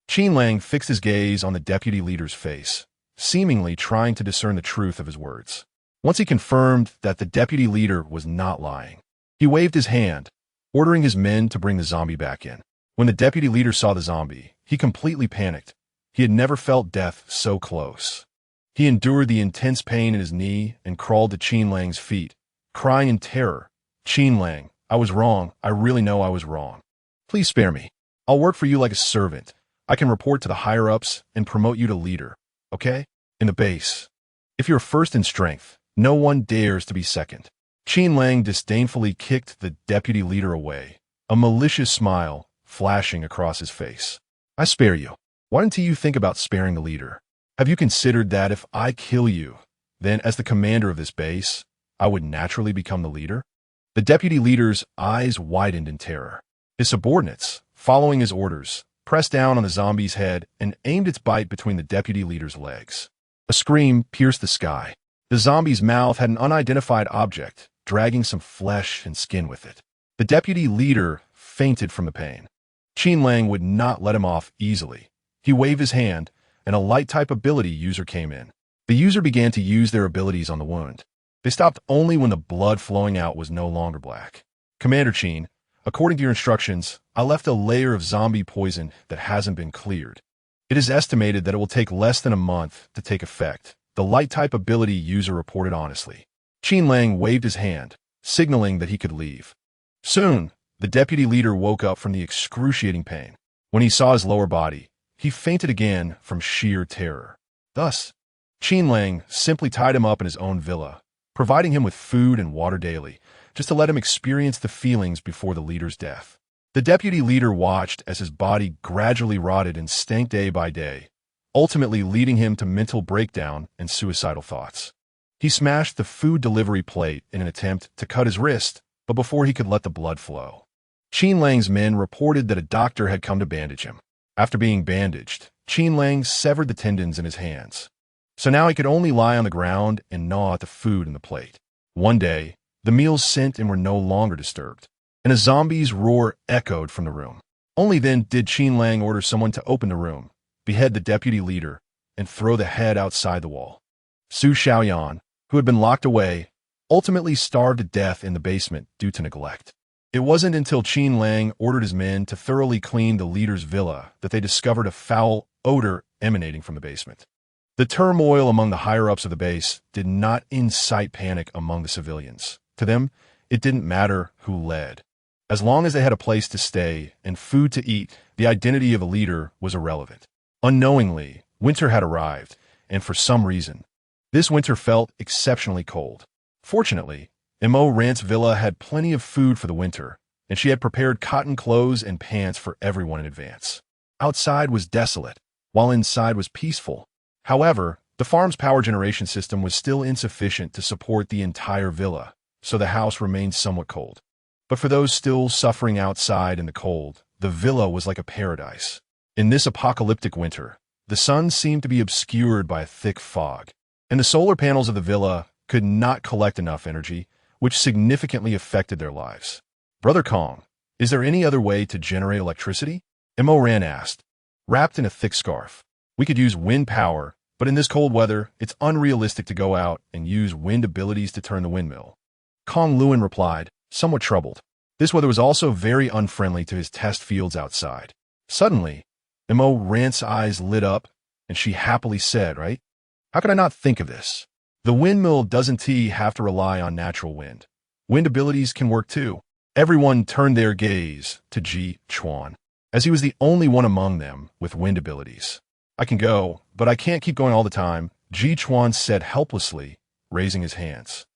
Qin Lang fixed his gaze on the deputy leader's face, seemingly trying to discern the truth of his words. Once he confirmed that the deputy leader was not lying, he waved his hand, ordering his men to bring the zombie back in. When the deputy leader saw the zombie, he completely panicked. He had never felt death so close. He endured the intense pain in his knee and crawled to Qin Lang's feet, crying in terror, "Qin Lang, I was wrong. I really know I was wrong. Please spare me. I'll work for you like a servant. I can report to the higher-ups and promote you to leader, okay? In the base. If you're first in strength, no one dares to be second." Qin Lang disdainfully kicked the deputy leader away, a malicious smile flashing across his face. "I spare you. Why didn't you think about sparing the leader? Have you considered that if I kill you, then as the commander of this base, I would naturally become the leader?" The deputy leader's eyes widened in terror. His subordinates, following his orders, pressed down on the zombie's head and aimed its bite between the deputy leader's legs. A scream pierced the sky. The zombie's mouth had an unidentified object, dragging some flesh and skin with it. The deputy leader fainted from the pain. Qin Lang would not let him off easily. He waved his hand, and a light-type ability user came in. The user began to use their abilities on the wound. They stopped only when the blood flowing out was no longer black. "Commander Qin, according to your instructions, I left a layer of zombie poison that hasn't been cleared. It is estimated that it will take less than a month to take effect," the light-type ability user reported honestly. Qin Lang waved his hand, signaling that he could leave. Soon, the deputy leader woke up from the excruciating pain. When he saw his lower body, he fainted again from sheer terror. Thus, Qin Lang simply tied him up in his own villa, providing him with food and water daily, just to let him experience the feelings before the leader's death. The deputy leader watched as his body gradually rotted and stank day by day, ultimately leading him to mental breakdown and suicidal thoughts. He smashed the food delivery plate in an attempt to cut his wrist, but before he could let the blood flow. Qin Lang's men reported that a doctor had come to bandage him. After being bandaged, Qin Lang severed the tendons in his hands. So now he could only lie on the ground and gnaw at the food in the plate. One day, the meals sent and were no longer disturbed, and a zombie's roar echoed from the room. Only then did Qin Lang order someone to open the room, behead the deputy leader, and throw the head outside the wall. Su Xiaoyan, who had been locked away, ultimately starved to death in the basement due to neglect. It wasn't until Qin Lang ordered his men to thoroughly clean the leader's villa that they discovered a foul odor emanating from the basement. The turmoil among the higher-ups of the base did not incite panic among the civilians. To them, it didn't matter who led. As long as they had a place to stay and food to eat, the identity of a leader was irrelevant. Unknowingly, winter had arrived, and for some reason, this winter felt exceptionally cold. Fortunately, Mo Rant's villa had plenty of food for the winter, and she had prepared cotton clothes and pants for everyone in advance. Outside was desolate, while inside was peaceful. However, the farm's power generation system was still insufficient to support the entire villa, so the house remained somewhat cold. But for those still suffering outside in the cold, the villa was like a paradise. In this apocalyptic winter, the sun seemed to be obscured by a thick fog, and the solar panels of the villa could not collect enough energy, which significantly affected their lives. "Brother Kong, is there any other way to generate electricity?" Mo Ran asked, wrapped in a thick scarf. "We could use wind power, but in this cold weather, it's unrealistic to go out and use wind abilities to turn the windmill." Kong Luen replied, somewhat troubled. This weather was also very unfriendly to his test fields outside. Suddenly, Mo Rant's eyes lit up, and she happily said, "Right? How could I not think of this? The windmill doesn't have to rely on natural wind. Wind abilities can work too." Everyone turned their gaze to Ji Chuan, as he was the only one among them with wind abilities. "I can go, but I can't keep going all the time," Ji Chuan said helplessly, raising his hands.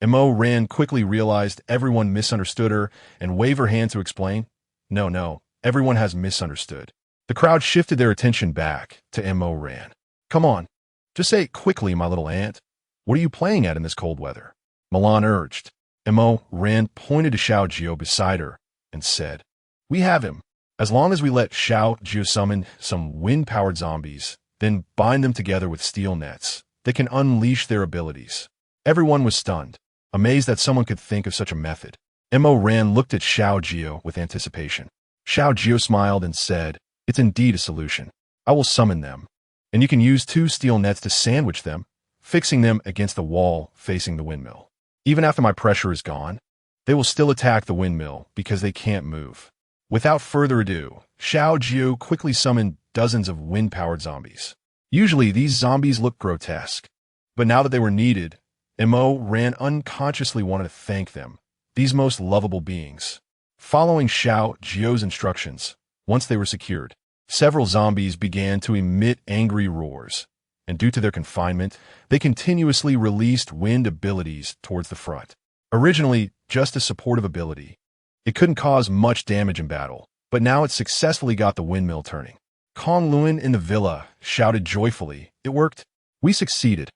Mo Ran quickly realized everyone misunderstood her and waved her hand to explain. No, everyone has misunderstood." The crowd shifted their attention back to Mo Ran. "Come on, just say it quickly, my little ant. What are you playing at in this cold weather?" Milan urged. Mo Ran pointed to Xiao Jiu beside her and said, "We have him. As long as we let Xiao Jiu summon some wind-powered zombies, then bind them together with steel nets, they can unleash their abilities." Everyone was stunned, amazed that someone could think of such a method. Mo Ran looked at Xiao Jiu with anticipation. Xiao Jiu smiled and said, "It's indeed a solution. I will summon them, and you can use 2 steel nets to sandwich them, fixing them against the wall facing the windmill. Even after my pressure is gone, they will still attack the windmill because they can't move." Without further ado, Xiao Jiu quickly summoned dozens of wind-powered zombies. Usually, these zombies looked grotesque, but now that they were needed, Mo Ran unconsciously wanted to thank them, these most lovable beings. Following Xiao Jiu's instructions, once they were secured, several zombies began to emit angry roars, and due to their confinement, they continuously released wind abilities towards the front. Originally just a supportive ability, it couldn't cause much damage in battle, but now it successfully got the windmill turning. Kong Luen in the villa shouted joyfully, "It worked! We succeeded!"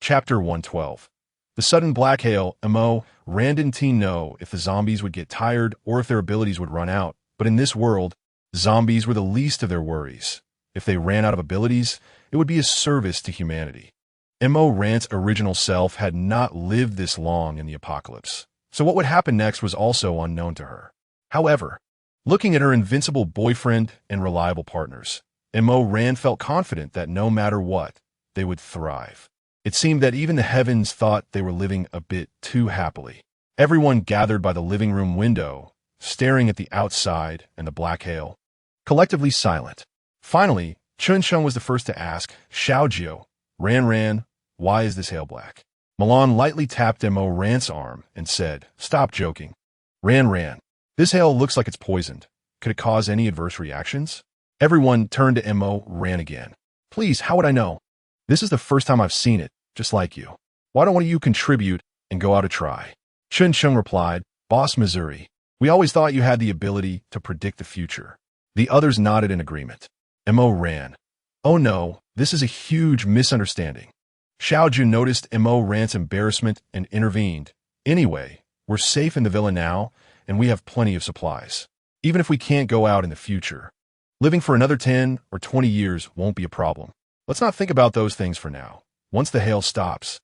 Chapter 112. The sudden black hail. Mo Ran didn't know if the zombies would get tired or if their abilities would run out, but in this world, zombies were the least of their worries. If they ran out of abilities, it would be a service to humanity. Mo Rant's original self had not lived this long in the apocalypse, so what would happen next was also unknown to her. However, looking at her invincible boyfriend and reliable partners, Mo Ran felt confident that no matter what, they would thrive. It seemed that even the heavens thought they were living a bit too happily. Everyone gathered by the living room window, staring at the outside and the black hail, collectively silent. Finally, Chun Sheng was the first to ask, "Xiao Jiu, Ran, why is this hail black?" Milan lightly tapped Mo Ran's arm and said, "Stop joking. Ran, this hail looks like it's poisoned. Could it cause any adverse reactions?" Everyone turned to Mo Ran again. "Please, how would I know? This is the first time I've seen it, just like you. Why don't one of you contribute and go out to try?" Chun Sheng replied, "Boss Missouri, we always thought you had the ability to predict the future." The others nodded in agreement. Mo Ran, "Oh no, this is a huge misunderstanding." Xiao Jiu noticed Mo Ran's embarrassment and intervened. "Anyway, We're safe in the villa now, and we have plenty of supplies. Even if we can't go out in the future, living for another 10 or 20 years won't be a problem. Let's not think about those things for now. Once the hail stops,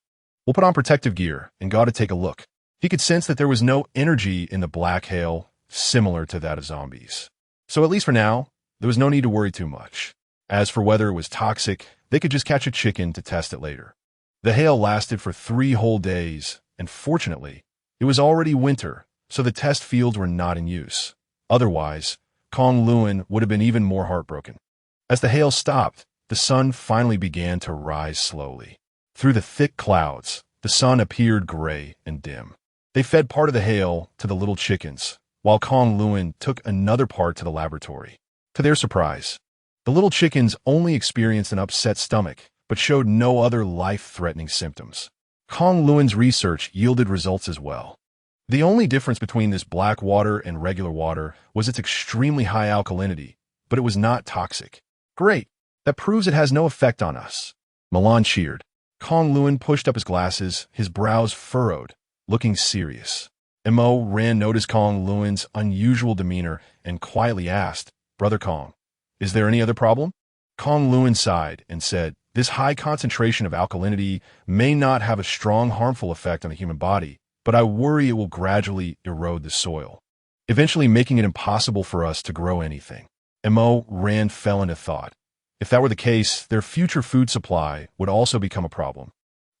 we'll put on protective gear and go to take a look. He could sense that there was no energy in the black hail similar to that of zombies. So at least for now, there was no need to worry too much. As for whether it was toxic, they could just catch a chicken to test it later. The hail lasted for 3 whole days, and fortunately, it was already winter, so the test fields were not in use. Otherwise, Kong Luan would have been even more heartbroken. As the hail stopped, the sun finally began to rise slowly. Through the thick clouds, the sun appeared gray and dim. They fed part of the hail to the little chickens, while Kong Luan took another part to the laboratory. To their surprise, the little chickens only experienced an upset stomach, but showed no other life-threatening symptoms. Kong Luan's research yielded results as well. The only difference between this black water and regular water was its extremely high alkalinity, but it was not toxic. Great! That proves it has no effect on us. Milan cheered. Kong Luan pushed up his glasses, his brows furrowed, looking serious. Mo Ran noticed Kong Luan's unusual demeanor and quietly asked, "Brother Kong, is there any other problem?" Kong Luan sighed and said, "This high concentration of alkalinity may not have a strong harmful effect on the human body, but I worry it will gradually erode the soil, eventually making it impossible for us to grow anything." Mo Ran fell into thought. If that were the case, their future food supply would also become a problem,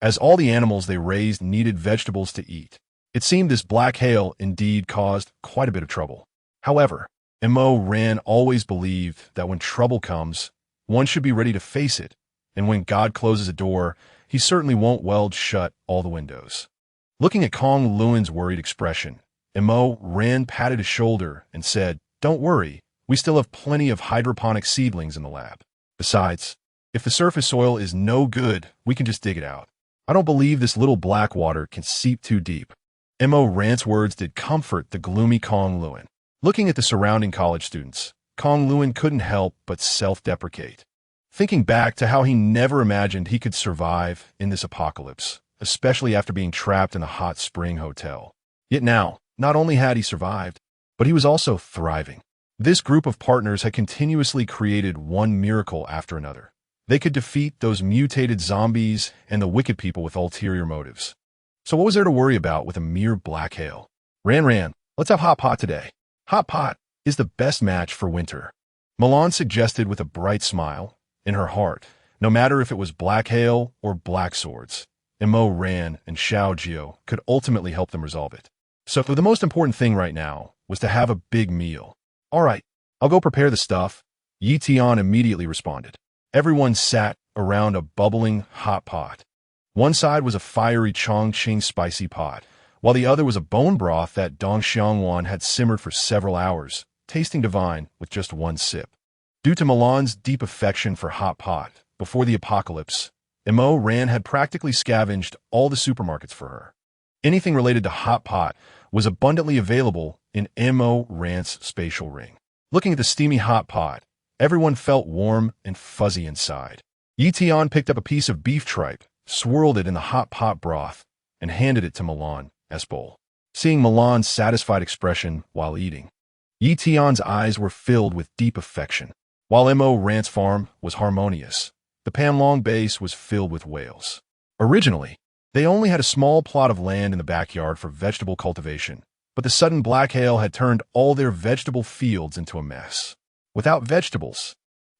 as all the animals they raised needed vegetables to eat. It seemed this black hail indeed caused quite a bit of trouble. However, Mo Ran always believed that when trouble comes, one should be ready to face it, and when God closes a door, he certainly won't weld shut all the windows. Looking at Kong Luan's worried expression, Mo Ran patted his shoulder and said, "Don't worry, we still have plenty of hydroponic seedlings in the lab. Besides, if the surface soil is no good, we can just dig it out. I don't believe this little black water can seep too deep." Mo Ran's words did comfort the gloomy Kong Luan. Looking at the surrounding college students, Kong Luan couldn't help but self-deprecate, thinking back to how he never imagined he could survive in this apocalypse, especially after being trapped in a hot spring hotel. Yet now, not only had he survived, but he was also thriving. This group of partners had continuously created one miracle after another. They could defeat those mutated zombies and the wicked people with ulterior motives. So what was there to worry about with a mere black hail? Ran, let's have hot pot today. Hot pot is the best match for winter, Milan suggested with a bright smile. In her heart, no matter if it was black hail or black swords, Mo Ran and Xiao Jiu could ultimately help them resolve it. So the most important thing right now was to have a big meal. "All right, I'll go prepare the stuff," Yi Tian immediately responded. Everyone sat around a bubbling hot pot. One side was a fiery Chongqing spicy pot, while the other was a bone broth that Dong Xiangwan had simmered for several hours, tasting divine with just one sip. Due to Milan's deep affection for hot pot, before the apocalypse, Mo Ran had practically scavenged all the supermarkets for her. Anything related to hot pot was abundantly available in Mo Ran's spatial ring. Looking at the steamy hot pot, everyone felt warm and fuzzy inside. Yi Tian picked up a piece of beef tripe, swirled it in the hot pot broth, and handed it to Milan's bowl. Seeing Milan's satisfied expression while eating, Yi Tian's eyes were filled with deep affection. While Mo Ran's farm was harmonious, the Panlong base was filled with whales. Originally, they only had a small plot of land in the backyard for vegetable cultivation, but the sudden black hail had turned all their vegetable fields into a mess. Without vegetables,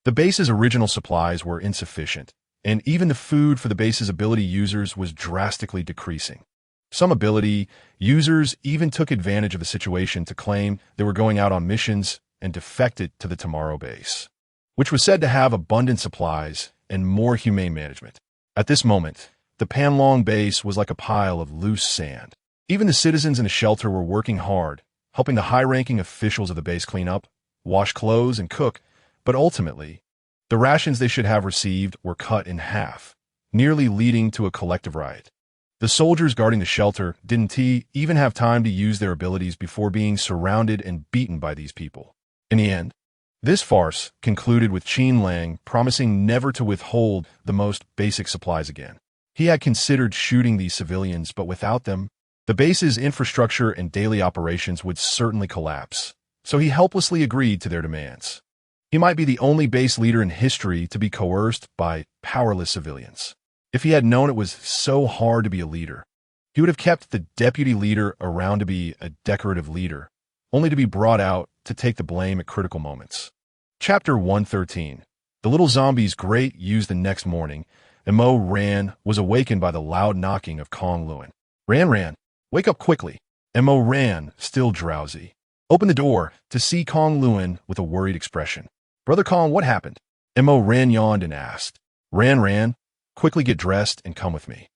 the base's original supplies were insufficient, and even the food for the base's ability users was drastically decreasing. Some ability users even took advantage of the situation to claim they were going out on missions and defected to the Tomorrow base, which was said to have abundant supplies and more humane management. At this moment, the Panlong base was like a pile of loose sand. Even the citizens in the shelter were working hard, helping the high-ranking officials of the base clean up, wash clothes, and cook, but ultimately, the rations they should have received were cut in half, nearly leading to a collective riot. The soldiers guarding the shelter didn't even have time to use their abilities before being surrounded and beaten by these people. In the end, this farce concluded with Qin Lang promising never to withhold the most basic supplies again. He had considered shooting these civilians, but without them, The base's infrastructure and daily operations would certainly collapse, so he helplessly agreed to their demands. He might be the only base leader in history to be coerced by powerless civilians. If he had known it was so hard to be a leader, he would have kept the deputy leader around to be a decorative leader, only to be brought out to take the blame at critical moments. Chapter 113. The little zombie's great use the next morning, and Mo Ran was awakened by the loud knocking of Kong Luan. Ran, wake up quickly. And Mo Ran, still drowsy, opened the door to see Kong Luan with a worried expression. Brother Kong, what happened? And Mo Ran yawned and asked. Ran, quickly get dressed and come with me.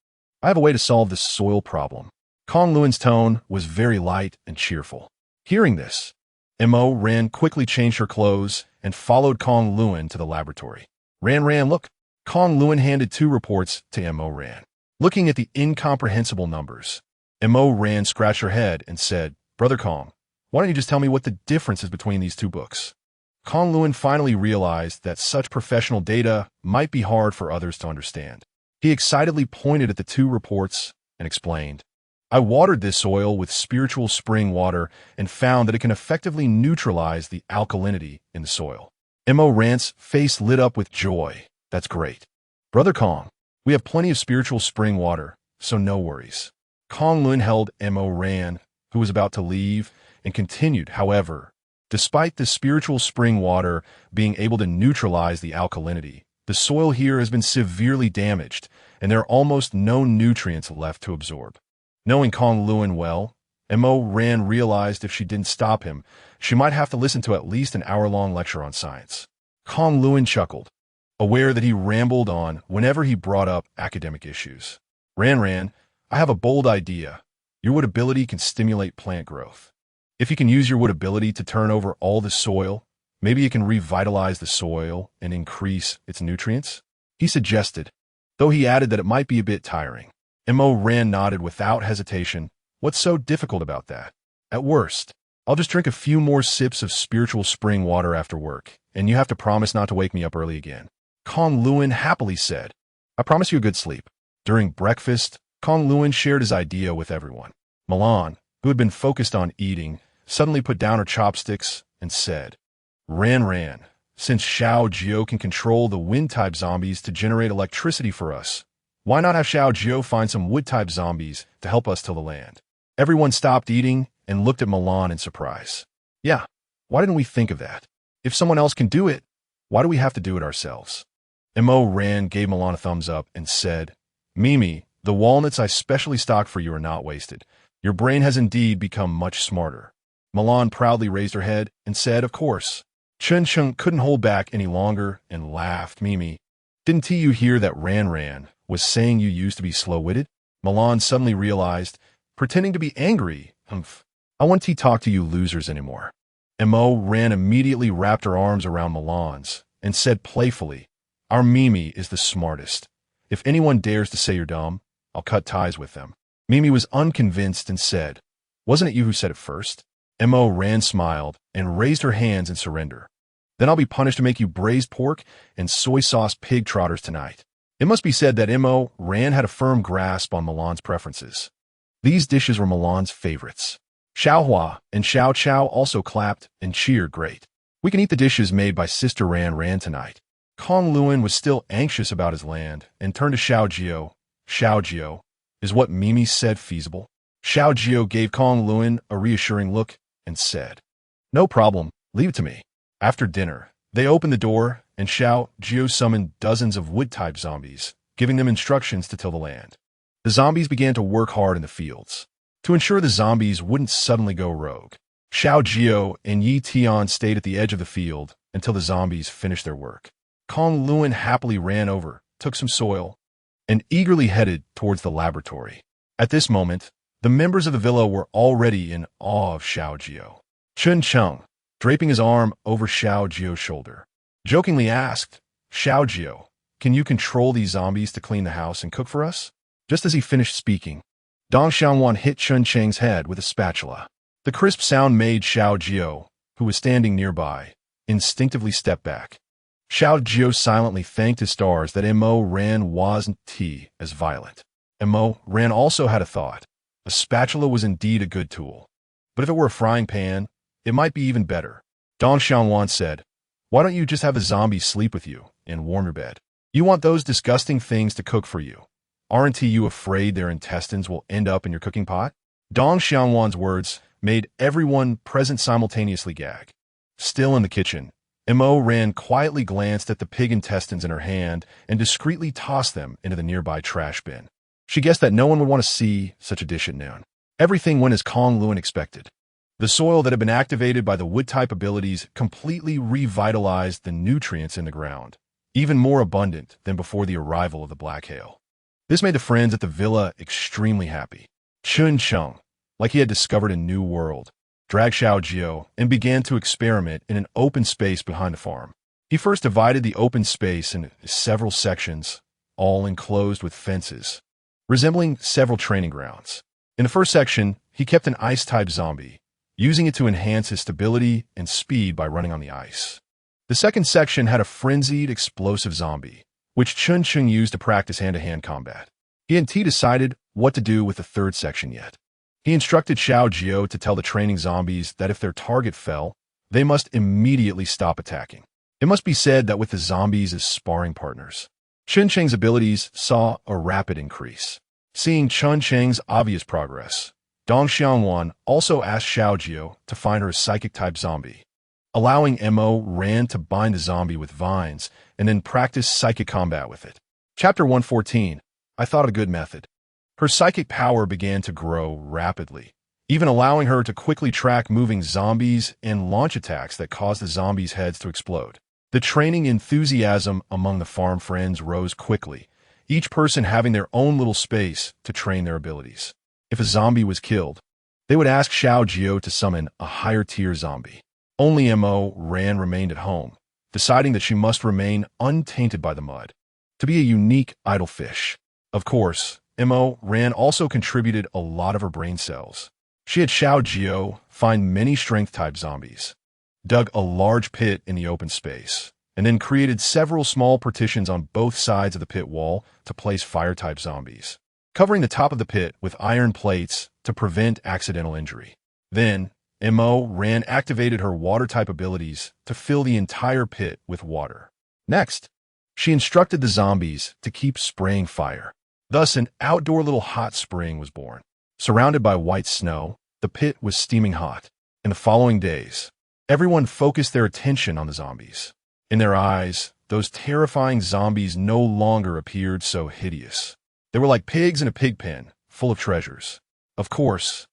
I have a way to solve this soil problem. Kong Luan's tone was very light and cheerful. Hearing this, Mo Ran quickly changed her clothes and followed Kong Luan to the laboratory. Ran, look. Kong Luan handed 2 reports to Mo Ran. Looking at the incomprehensible numbers, Mo Ran scratched her head and said, Brother Kong, why don't you just tell me what the difference is between these 2 books? Kong Luan finally realized that such professional data might be hard for others to understand. He excitedly pointed at the 2 reports and explained, I watered this soil with spiritual spring water and found that it can effectively neutralize the alkalinity in the soil. Mo Ran's face lit up with joy. That's great. Brother Kong, we have plenty of spiritual spring water, so no worries. Kong Luan held Mo Ran, who was about to leave, and continued, however, despite the spiritual spring water being able to neutralize the alkalinity, the soil here has been severely damaged, and there are almost no nutrients left to absorb. Knowing Kong Luan well, Mo Ran realized if she didn't stop him, she might have to listen to at least an hour-long lecture on science. Kong Luan chuckled, aware that he rambled on whenever he brought up academic issues. Ran, I have a bold idea. Your wood ability can stimulate plant growth. If you can use your wood ability to turn over all the soil, maybe it can revitalize the soil and increase its nutrients, he suggested, though he added that it might be a bit tiring. Mo Ran nodded without hesitation. What's so difficult about that? At worst, I'll just drink a few more sips of spiritual spring water after work, and you have to promise not to wake me up early again. Kong Luan happily said, I promise you a good sleep. During breakfast, Kong Luan shared his idea with everyone. Milan, who had been focused on eating, suddenly put down her chopsticks and said, Ran, since Xiao Jiu can control the wind-type zombies to generate electricity for us, why not have Xiao Jiu find some wood-type zombies to help us till the land? Everyone stopped eating and looked at Milan in surprise. Yeah, why didn't we think of that? If someone else can do it, why do we have to do it ourselves? Mo Ran gave Milan a thumbs up and said, Mimi, the walnuts I specially stocked for you are not wasted. Your brain has indeed become much smarter. Milan proudly raised her head and said, of course. Chun Chung couldn't hold back any longer and laughed. Mimi, didn't you hear that Ran was saying you used to be slow-witted? Milan suddenly realized, pretending to be angry, I won't talk to you losers anymore. Mo Ran immediately wrapped her arms around Milan's and said playfully, our Mimi is the smartest. If anyone dares to say you're dumb, I'll cut ties with them. Mimi was unconvinced and said, wasn't it you who said it first? Mo Ran smiled and raised her hands in surrender. Then I'll be punished to make you braised pork and soy sauce pig trotters tonight. It must be said that Mo Ran had a firm grasp on Milan's preferences. These dishes were Milan's favorites. Xiao Hua and Xiao Chao also clapped and cheered great. We can eat the dishes made by Sister Ran tonight. Kong Luan was still anxious about his land and turned to Xiao Jiu. Xiao Jiu, is what Mimi said feasible? Xiao Jiu gave Kong Luan a reassuring look and said, no problem, leave it to me. After dinner, they opened the door and Xiao Jiu summoned dozens of wood-type zombies, giving them instructions to till the land. The zombies began to work hard in the fields. To ensure the zombies wouldn't suddenly go rogue, Xiao Jiu and Yi Tian stayed at the edge of the field until the zombies finished their work. Kong Luan happily ran over, took some soil, and eagerly headed towards the laboratory. At this moment, the members of the villa were already in awe of Xiao Jiu. Chun Chung, draping his arm over Xiao Jiu's shoulder, jokingly asked, Xiao Jiu, can you control these zombies to clean the house and cook for us? Just as he finished speaking, Dong Xiangwan hit Chun Cheng's head with a spatula. The crisp sound made Xiao Jiu, who was standing nearby, instinctively step back. Xiao Jiu silently thanked his stars that Mo Ran wasn't as violent. Mo Ran also had a thought. A spatula was indeed a good tool. But if it were a frying pan, it might be even better. Dong Xiaowan said, "Why don't you just have a zombie sleep with you and warm your bed? You want those disgusting things to cook for you. Aren't you afraid their intestines will end up in your cooking pot?" Dong Xiaowan's words made everyone present simultaneously gag. Still in the kitchen, Mo Ran quietly glanced at the pig intestines in her hand and discreetly tossed them into the nearby trash bin. She guessed that no one would want to see such a dish at noon. Everything went as Kong Luan expected. The soil that had been activated by the wood-type abilities completely revitalized the nutrients in the ground, even more abundant than before the arrival of the black hail. This made the friends at the villa extremely happy. Chun Chung, like he had discovered a new world, dragged Xiao Jiu and began to experiment in an open space behind the farm. He first divided the open space into several sections, all enclosed with fences, resembling several training grounds. In the first section, he kept an ice-type zombie, using it to enhance his stability and speed by running on the ice. The second section had a frenzied, explosive zombie, which Chun Chung used to practice hand-to-hand combat. He hadn't decided what to do with the third section yet. He instructed Xiao Jiu to tell the training zombies that if their target fell, they must immediately stop attacking. It must be said that with the zombies as sparring partners, Chun Cheng's abilities saw a rapid increase. Seeing Chun Cheng's obvious progress, Dong Xiaowan also asked Xiao Jiu to find her a psychic-type zombie, allowing Mo Ran to bind the zombie with vines and then practice psychic combat with it. Chapter 114. I thought of a good method. Her psychic power began to grow rapidly, even allowing her to quickly track moving zombies and launch attacks that caused the zombies' heads to explode. The training enthusiasm among the farm friends rose quickly, each person having their own little space to train their abilities. If a zombie was killed, they would ask Xiao Jiu to summon a higher-tier zombie. Only Mo Ran remained at home, deciding that she must remain untainted by the mud, to be a unique idle fish. Of course, Mo Ran also contributed a lot of her brain cells. She had Xiao Jiu find many strength-type zombies, dug a large pit in the open space, and then created several small partitions on both sides of the pit wall to place fire-type zombies, covering the top of the pit with iron plates to prevent accidental injury. Then, Mo Ran activated her water-type abilities to fill the entire pit with water. Next, she instructed the zombies to keep spraying fire. Thus, an outdoor little hot spring was born. Surrounded by white snow, the pit was steaming hot. In the following days, everyone focused their attention on the zombies. In their eyes, those terrifying zombies no longer appeared so hideous. They were like pigs in a pig pen, full of treasures. Of course,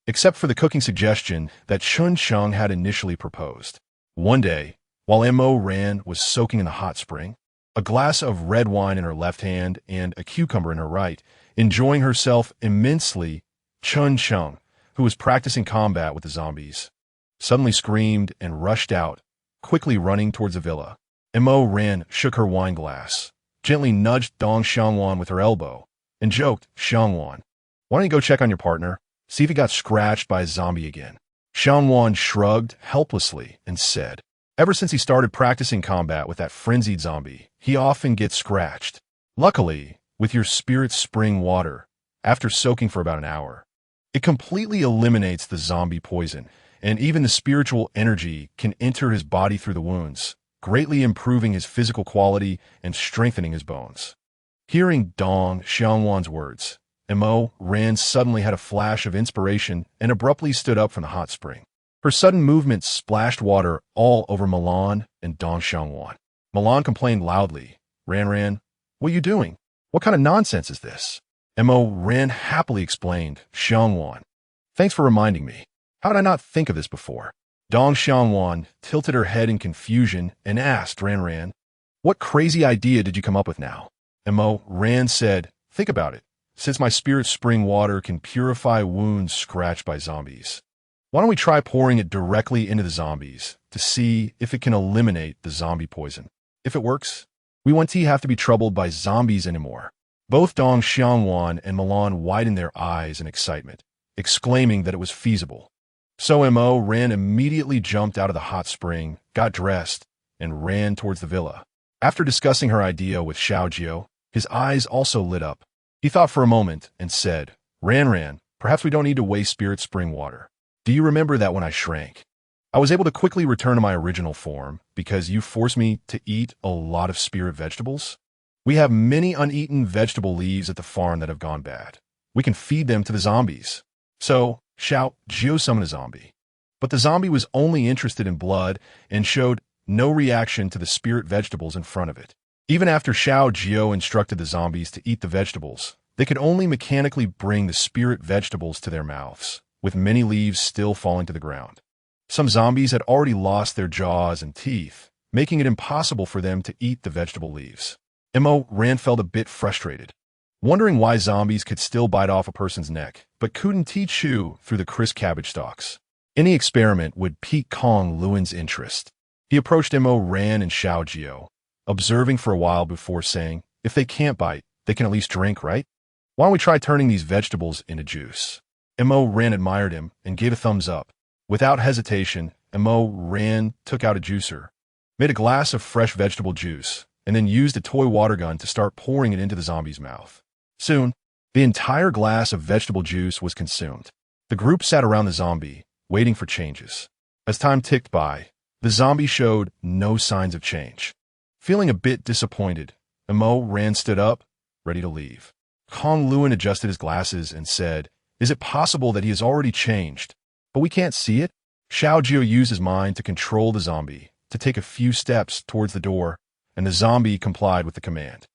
except for the cooking suggestion that Chun Chung had initially proposed. One day, while Mo Ran was soaking in the hot spring, a glass of red wine in her left hand and a cucumber in her right, enjoying herself immensely, Chun Chung, who was practicing combat with the zombies, suddenly screamed and rushed out, quickly running towards the villa. Mo Ran shook her wine glass, gently nudged Dong Xiaowan with her elbow, and joked, "Xiaowan, why don't you go check on your partner, see if he got scratched by a zombie again?" Xiaowan shrugged helplessly and said, "Ever since he started practicing combat with that frenzied zombie, he often gets scratched. Luckily, with your spirit spring water, after soaking for about an hour, it completely eliminates the zombie poison, and even the spiritual energy can enter his body through the wounds, greatly improving his physical quality and strengthening his bones." Hearing Dong Xiaowan's words, Mo Ran suddenly had a flash of inspiration and abruptly stood up from the hot spring. Her sudden movement splashed water all over Milan and Dong Xiaowan. Milan complained loudly, "Ran, what are you doing? What kind of nonsense is this?" Mo Ran happily explained, "Xiaowan, thanks for reminding me. How did I not think of this before?" Dong Xiaowan tilted her head in confusion and asked Ran, "What crazy idea did you come up with now?" Mo Ran said, "Think about it. Since my spirit spring water can purify wounds scratched by zombies, why don't we try pouring it directly into the zombies to see if it can eliminate the zombie poison? If it works, we won't have to be troubled by zombies anymore." Both Dong Xiaowan and Milan widened their eyes in excitement, exclaiming that it was feasible. So Mo Ran immediately jumped out of the hot spring, got dressed, and ran towards the villa. After discussing her idea with Xiao Jiu, his eyes also lit up. He thought for a moment and said, Ran, Perhaps we don't need to waste spirit spring water. Do you remember that when I shrank? I was able to quickly return to my original form because you forced me to eat a lot of spirit vegetables? We have many uneaten vegetable leaves at the farm that have gone bad. We can feed them to the zombies. So, Xiao Jiu summoned a zombie. But the zombie was only interested in blood and showed no reaction to the spirit vegetables in front of it. Even after Xiao Jiu instructed the zombies to eat the vegetables, they could only mechanically bring the spirit vegetables to their mouths, with many leaves still falling to the ground. Some zombies had already lost their jaws and teeth, making it impossible for them to eat the vegetable leaves. Ran felt a bit frustrated, wondering why zombies could still bite off a person's neck, but couldn't chew through the crisp cabbage stalks. Any experiment would pique Kong Luan's interest. He approached Ran and Xiao Jiu, observing for a while before saying, if they can't bite, they can at least drink, right? Why don't we try turning these vegetables into juice? Ran admired him and gave a thumbs up. Without hesitation, Ran took out a juicer, made a glass of fresh vegetable juice, and then used a toy water gun to start pouring it into the zombie's mouth. Soon, the entire glass of vegetable juice was consumed. The group sat around the zombie, waiting for changes. As time ticked by, the zombie showed no signs of change. Feeling a bit disappointed, Ran stood up, ready to leave. Kong Luan adjusted his glasses and said, is it possible that he has already changed, but we can't see it? Xiao Jiu used his mind to control the zombie, to take a few steps towards the door, and the zombie complied with the command.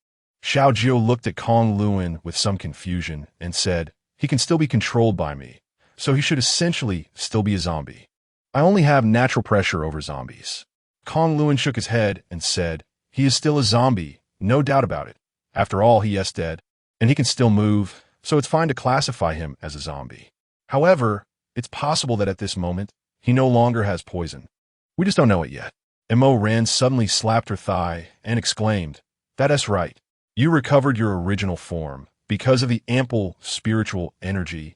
Xiao Jiu looked at Kong Luan with some confusion and said, he can still be controlled by me, so he should essentially still be a zombie. I only have natural pressure over zombies. Kong Luan shook his head and said, he is still a zombie, no doubt about it. After all, he is dead, and he can still move, so it's fine to classify him as a zombie. However, it's possible that at this moment, he no longer has poison. We just don't know it yet. Ran suddenly slapped her thigh and exclaimed, that's right. You recovered your original form because of the ample spiritual energy.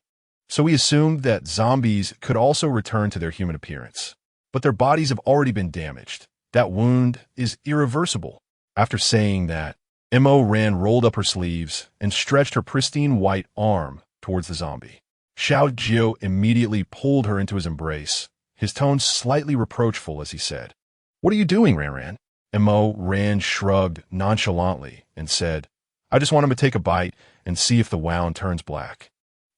So we assumed that zombies could also return to their human appearance. But their bodies have already been damaged. That wound is irreversible. After saying that, Ran rolled up her sleeves and stretched her pristine white arm towards the zombie. Xiao Jiu immediately pulled her into his embrace, his tone slightly reproachful as he said, what are you doing, Ran? Ran shrugged nonchalantly and said, I just want him to take a bite and see if the wound turns black.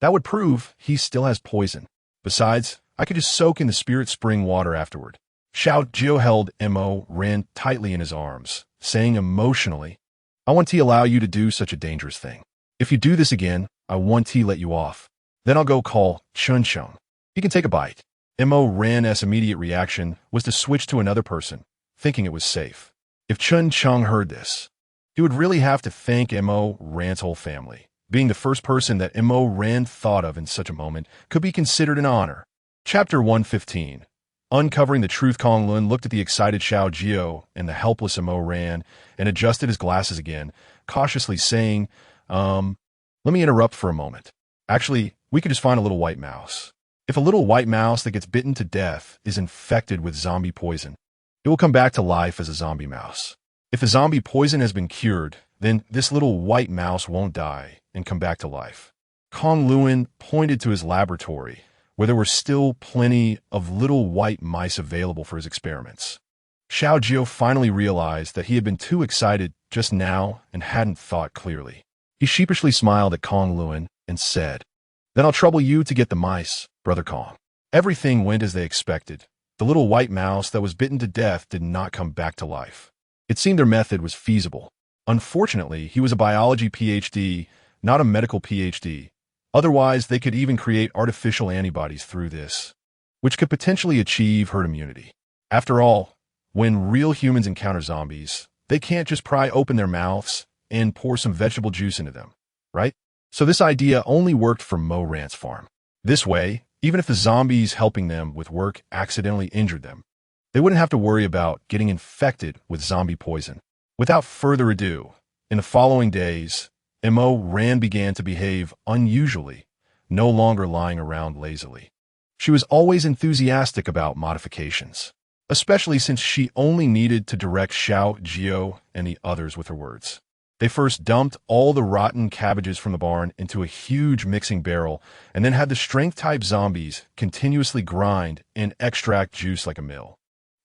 That would prove he still has poison. Besides, I could just soak in the spirit spring water afterward. Xiao Jiu held Ran tightly in his arms, saying emotionally, I want to allow you to do such a dangerous thing. If you do this again, I want to let you off. Then I'll go call Chun Chung. He can take a bite. Ran's immediate reaction was to switch to another person, thinking it was safe. If Chun Chung heard this, he would really have to thank Ran's whole family. Being the first person that Ran thought of in such a moment could be considered an honor. Chapter 115. Uncovering the truth. Kong Luan looked at the excited Xiao Jiu and the helpless Ran and adjusted his glasses again, cautiously saying, let me interrupt for a moment. Actually, we could just find a little white mouse. If a little white mouse that gets bitten to death is infected with zombie poison, it will come back to life as a zombie mouse. If the zombie poison has been cured, then this little white mouse won't die and come back to life. Kong Luan pointed to his laboratory, where there were still plenty of little white mice available for his experiments. Xiao Jiu finally realized that he had been too excited just now and hadn't thought clearly. He sheepishly smiled at Kong Luan and said, then I'll trouble you to get the mice, Brother Kong. Everything went as they expected. The little white mouse that was bitten to death did not come back to life. It seemed their method was feasible. Unfortunately, he was a biology PhD, not a medical PhD. Otherwise, they could even create artificial antibodies through this, which could potentially achieve herd immunity. After all, when real humans encounter zombies, they can't just pry open their mouths and pour some vegetable juice into them, right? So this idea only worked for Ran's farm. This way, even if the zombies helping them with work accidentally injured them, they wouldn't have to worry about getting infected with zombie poison. Without further ado, in the following days, Ran began to behave unusually, no longer lying around lazily. She was always enthusiastic about modifications, especially since she only needed to direct Xiao Jiu and the others with her words. They first dumped all the rotten cabbages from the barn into a huge mixing barrel and then had the strength-type zombies continuously grind and extract juice like a mill.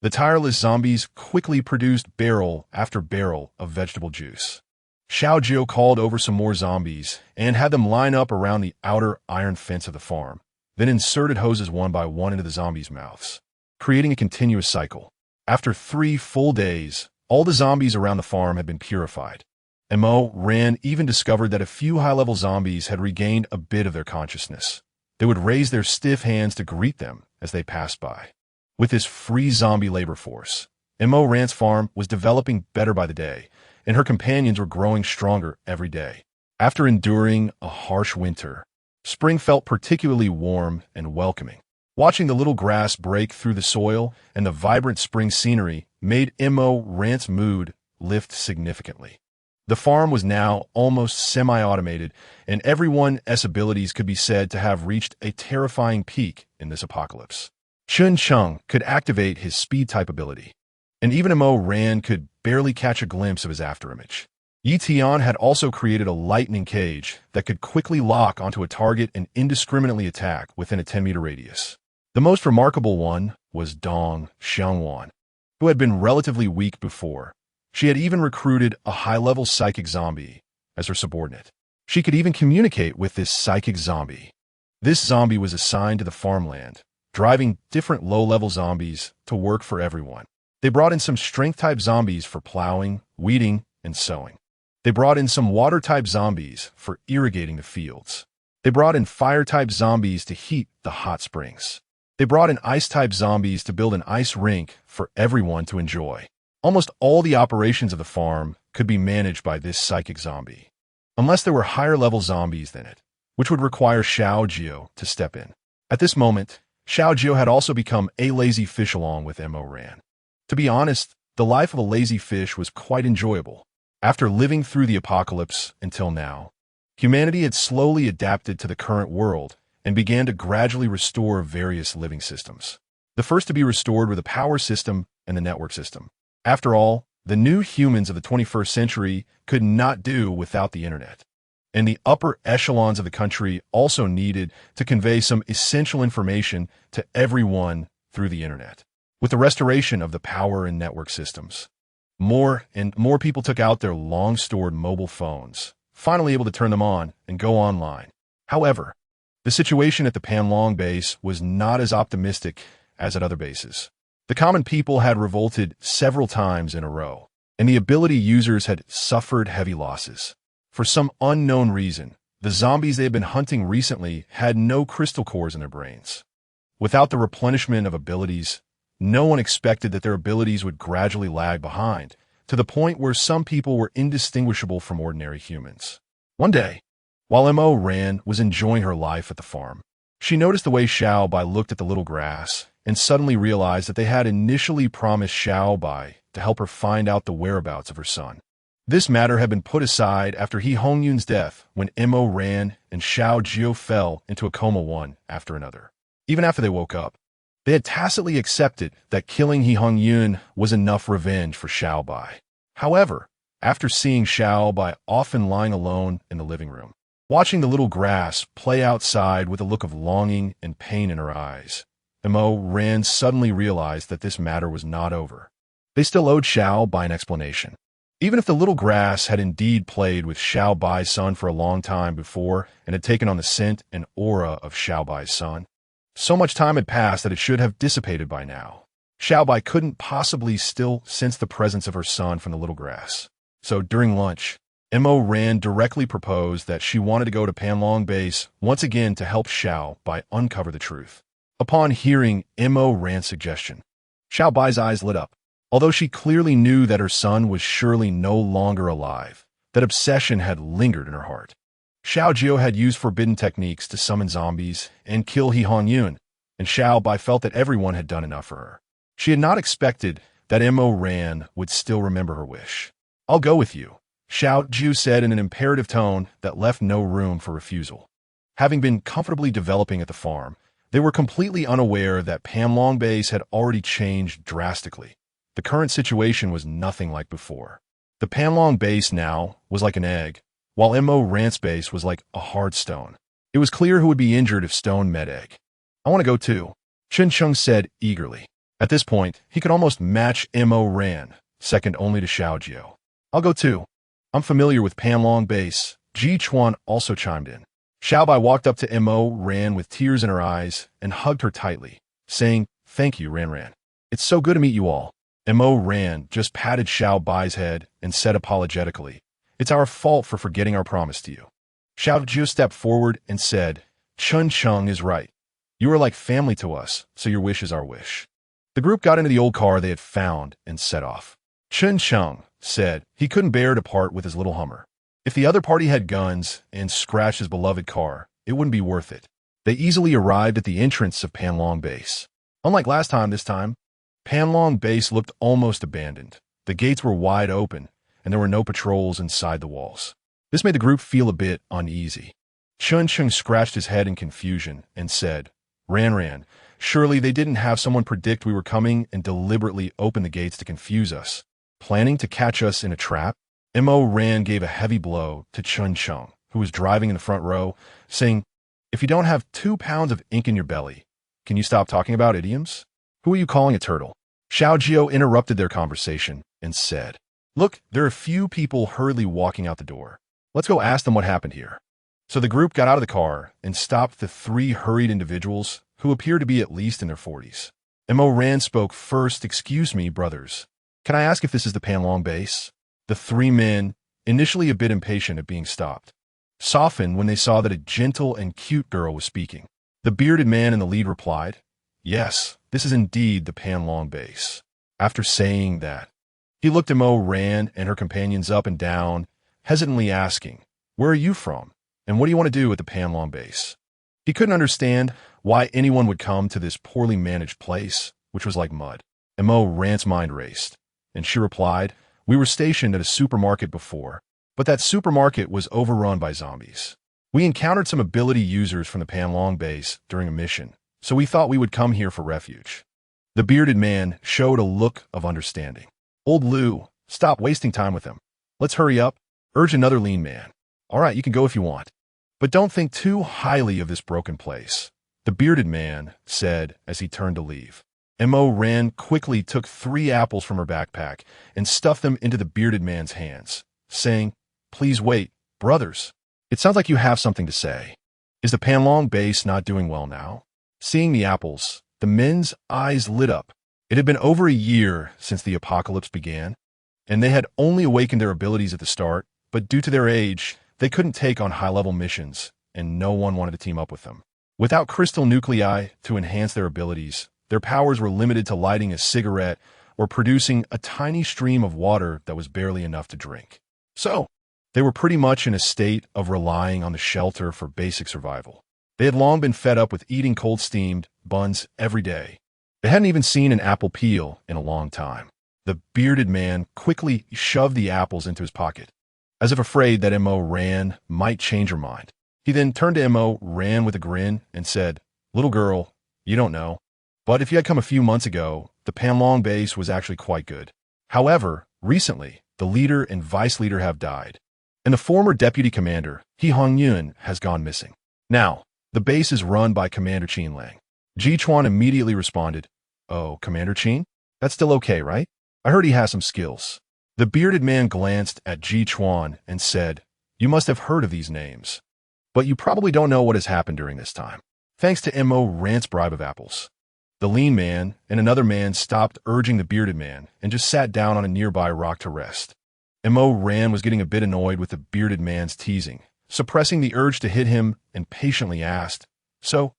The tireless zombies quickly produced barrel after barrel of vegetable juice. Xiao Jiu called over some more zombies and had them line up around the outer iron fence of the farm, then inserted hoses one by one into the zombies' mouths, creating a continuous cycle. After 3 full days, all the zombies around the farm had been purified. Ran even discovered that a few high-level zombies had regained a bit of their consciousness. They would raise their stiff hands to greet them as they passed by. With this free zombie labor force, Ran's farm was developing better by the day, and her companions were growing stronger every day. After enduring a harsh winter, spring felt particularly warm and welcoming. Watching the little grass break through the soil and the vibrant spring scenery made Ran's mood lift significantly. The farm was now almost semi-automated, and everyone's abilities could be said to have reached a terrifying peak in this apocalypse. Chun Chung could activate his speed-type ability, and even Ran could barely catch a glimpse of his afterimage. Yi Tian had also created a lightning cage that could quickly lock onto a target and indiscriminately attack within a 10-meter radius. The most remarkable one was Dong Xiangwan, who had been relatively weak before. She had even recruited a high-level psychic zombie as her subordinate. She could even communicate with this psychic zombie. This zombie was assigned to the farmland, driving different low-level zombies to work for everyone. They brought in some strength-type zombies for plowing, weeding, and sowing. They brought in some water-type zombies for irrigating the fields. They brought in fire-type zombies to heat the hot springs. They brought in ice-type zombies to build an ice rink for everyone to enjoy. Almost all the operations of the farm could be managed by this psychic zombie, unless there were higher-level zombies than it, which would require Xiao Jiu to step in. At this moment, Xiao Jiu had also become a lazy fish along with Ran. To be honest, the life of a lazy fish was quite enjoyable. After living through the apocalypse until now, humanity had slowly adapted to the current world and began to gradually restore various living systems. The first to be restored were the power system and the network system. After all, the new humans of the 21st century could not do without the internet. And the upper echelons of the country also needed to convey some essential information to everyone through the internet. With the restoration of the power and network systems, more and more people took out their long-stored mobile phones, finally able to turn them on and go online. However, the situation at the Panlong base was not as optimistic as at other bases. The common people had revolted several times in a row, and the ability users had suffered heavy losses. For some unknown reason, the zombies they had been hunting recently had no crystal cores in their brains. Without the replenishment of abilities, no one expected that their abilities would gradually lag behind, to the point where some people were indistinguishable from ordinary humans. One day, while Ran was enjoying her life at the farm, she noticed the way Xiao Bai looked at the little grass and suddenly realized that they had initially promised Xiao Bai to help her find out the whereabouts of her son. This matter had been put aside after He Hongyun's death when Ran and Xiao Jiu fell into a coma one after another. Even after they woke up, they had tacitly accepted that killing He Hongyun was enough revenge for Xiao Bai. However, after seeing Xiao Bai often lying alone in the living room, watching the little grass play outside with a look of longing and pain in her eyes, Ran suddenly realized that this matter was not over. They still owed Xiao Bai an explanation. Even if the little grass had indeed played with Xiao Bai's son for a long time before and had taken on the scent and aura of Xiao Bai's son, so much time had passed that it should have dissipated by now. Xiao Bai couldn't possibly still sense the presence of her son from the little grass. So during lunch, Ran directly proposed that she wanted to go to Panlong base once again to help Xiao Bai uncover the truth. Upon hearing Ran's suggestion, Xiao Bai's eyes lit up. Although she clearly knew that her son was surely no longer alive, that obsession had lingered in her heart. Xiao Jiu had used forbidden techniques to summon zombies and kill He Hongyun, and Xiao Bai felt that everyone had done enough for her. She had not expected that Ran would still remember her wish. "I'll go with you," Xiao Jiu said in an imperative tone that left no room for refusal. Having been comfortably developing at the farm, they were completely unaware that Panlong base had already changed drastically. The current situation was nothing like before. The Panlong base now was like an egg, while Mo Rant's base was like a hard stone. It was clear who would be injured if stone met egg. I want to go too, Chen Chung said eagerly. At this point, he could almost match Mo Ran, second only to Xiao Jiu. I'll go too. I'm familiar with Panlong base. Ji Chuan also chimed in. Xiao Bai walked up to Mo Ran with tears in her eyes and hugged her tightly, saying, "Thank you, Ran Ran. It's so good to meet you all." Mo Ran just patted Xiao Bai's head and said apologetically, "It's our fault for forgetting our promise to you." Xiao Jiu stepped forward and said, "Chen Chung is right. You are like family to us, so your wish is our wish." The group got into the old car they had found and set off. Chen Chung said he couldn't bear to part with his little Hummer. If the other party had guns and scratched his beloved car, it wouldn't be worth it. They easily arrived at the entrance of Panlong Base. Unlike last time, this time, Panlong Base looked almost abandoned. The gates were wide open, and there were no patrols inside the walls. This made the group feel a bit uneasy. Chen Chung scratched his head in confusion and said, "Ran Ran, surely they didn't have someone predict we were coming and deliberately open the gates to confuse us, planning to catch us in a trap?" Mo Ran gave a heavy blow to Chen Chung, who was driving in the front row, saying, "If you don't have 2 pounds of ink in your belly, can you stop talking about idioms? Who are you calling a turtle?" Xiao Jiu interrupted their conversation and said, "Look, there are a few people hurriedly walking out the door. Let's go ask them what happened here." So the group got out of the car and stopped the 3 hurried individuals who appeared to be at least in their 40s. Mo Ran spoke first. "Excuse me, brothers. Can I ask if this is the Panlong base?" The 3 men, initially a bit impatient at being stopped, softened when they saw that a gentle and cute girl was speaking. The bearded man in the lead replied, "Yes, this is indeed the Panlong base." After saying that, he looked at Mo Ran and her companions up and down, hesitantly asking, "Where are you from? And what do you want to do at the Panlong base?" He couldn't understand why anyone would come to this poorly managed place, which was like mud. And Mo Ran's mind raced, and she replied, "We were stationed at a supermarket before, but that supermarket was overrun by zombies. We encountered some ability users from the Panlong base during a mission, so we thought we would come here for refuge." The bearded man showed a look of understanding. "Old Lou, stop wasting time with him. Let's hurry up," urged another lean man. "All right, you can go if you want, but don't think too highly of this broken place," the bearded man said as he turned to leave. Mo Ran quickly took 3 apples from her backpack and stuffed them into the bearded man's hands, saying, "Please wait, brothers. It sounds like you have something to say. Is the Panlong base not doing well now?" Seeing the apples, the men's eyes lit up. It had been over a year since the apocalypse began, and they had only awakened their abilities at the start, but due to their age, they couldn't take on high-level missions, and no one wanted to team up with them. Without crystal nuclei to enhance their abilities, their powers were limited to lighting a cigarette or producing a tiny stream of water that was barely enough to drink. So, they were pretty much in a state of relying on the shelter for basic survival. They had long been fed up with eating cold-steamed buns every day. They hadn't even seen an apple peel in a long time. The bearded man quickly shoved the apples into his pocket, as if afraid that Mo Ran might change her mind. He then turned to Mo Ran with a grin and said, "Little girl, you don't know, but if you had come a few months ago, the Panlong base was actually quite good. However, recently, the leader and vice leader have died, and the former deputy commander, He Hong Yun, has gone missing. Now, the base is run by Commander Qin Lang." Ji Chuan immediately responded, "Oh, Commander Qin? That's still okay, right? I heard he has some skills." The bearded man glanced at Ji Chuan and said, "You must have heard of these names, but you probably don't know what has happened during this time. Thanks to Mo Ran's bribe of apples." The lean man and another man stopped urging the bearded man and just sat down on a nearby rock to rest. Mo Ran was getting a bit annoyed with the bearded man's teasing, suppressing the urge to hit him, and patiently asked, "So,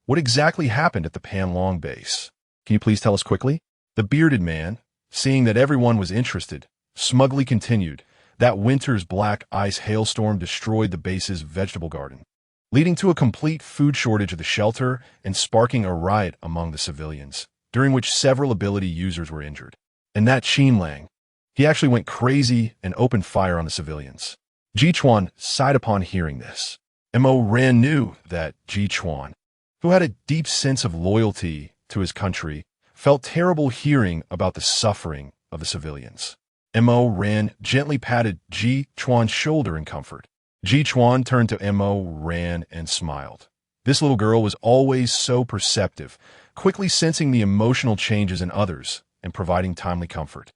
what exactly happened at the Panlong base? Can you please tell us quickly?" The bearded man, seeing that everyone was interested, smugly continued, "That winter's black ice hailstorm destroyed the base's vegetable garden, leading to a complete food shortage of the shelter and sparking a riot among the civilians, during which several ability users were injured. And that Qin Lang, he actually went crazy and opened fire on the civilians." Ji Chuan sighed upon hearing this. Mo Ran knew that Ji Chuan, who had a deep sense of loyalty to his country, felt terrible hearing about the suffering of the civilians. Mo Ran gently patted Ji Chuan's shoulder in comfort. Ji Chuan turned to Mo Ran and smiled. This little girl was always so perceptive, quickly sensing the emotional changes in others and providing timely comfort.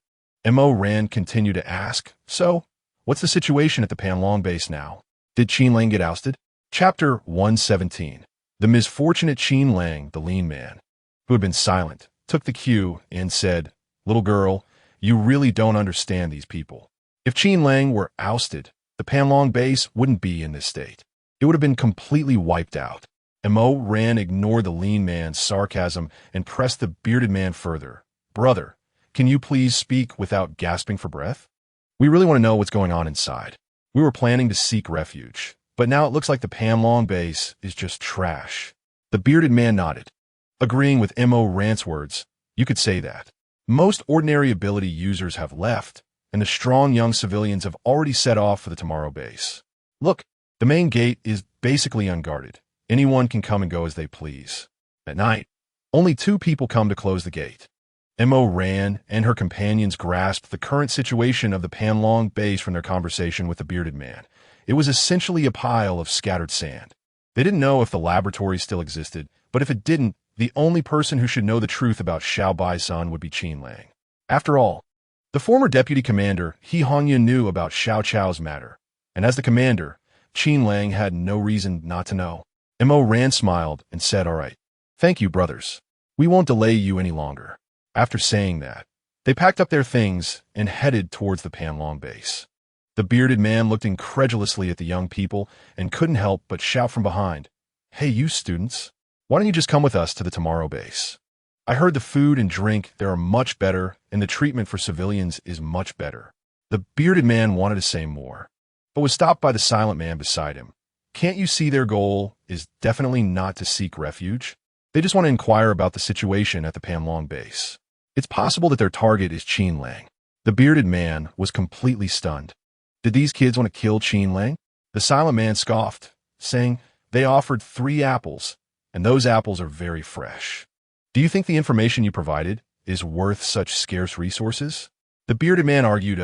Mo Ran continued to ask, "So, what's the situation at the Panlong base now? Did Qin Lang get ousted?" Chapter 117. The misfortunate Qin Lang, the lean man, who had been silent, took the cue and said, "Little girl, you really don't understand these people. If Qin Lang were ousted, the Panlong base wouldn't be in this state. It would have been completely wiped out." Mo Ran ignored the lean man's sarcasm and pressed the bearded man further. "Brother, can you please speak without gasping for breath? We really want to know what's going on inside. We were planning to seek refuge, but now it looks like the Panlong base is just trash." The bearded man nodded. Agreeing with Mo Ran's words, you could say that. Most ordinary ability users have left, and the strong young civilians have already set off for the Tomorrow base. Look, the main gate is basically unguarded. Anyone can come and go as they please. At night, only 2 people come to close the gate. Mo Ran and her companions grasped the current situation of the Panlong base from their conversation with the bearded man. It was essentially a pile of scattered sand. They didn't know if the laboratory still existed, but if it didn't, the only person who should know the truth about Xiao Baisan would be Qin Lang. After all, the former deputy commander, He Hongyan, knew about Xiao Chao's matter, and as the commander, Qin Lang had no reason not to know. Mo Ran smiled and said, "All right. Thank you, brothers. We won't delay you any longer." After saying that, they packed up their things and headed towards the Panlong base. The bearded man looked incredulously at the young people and couldn't help but shout from behind, "Hey, you students, why don't you just come with us to the Tomorrow base? I heard the food and drink there are much better, and the treatment for civilians is much better." The bearded man wanted to say more, but was stopped by the silent man beside him. "Can't you see their goal is definitely not to seek refuge? They just want to inquire about the situation at the Panlong base. It's possible that their target is Qin Lang." The bearded man was completely stunned. Did these kids want to kill Qin Lang? The silent man scoffed, saying, "They offered 3 apples, and those apples are very fresh. Do you think the information you provided is worth such scarce resources?" The bearded man argued,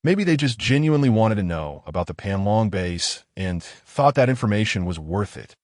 maybe they just genuinely wanted to know about the Panlong base and thought that information was worth it.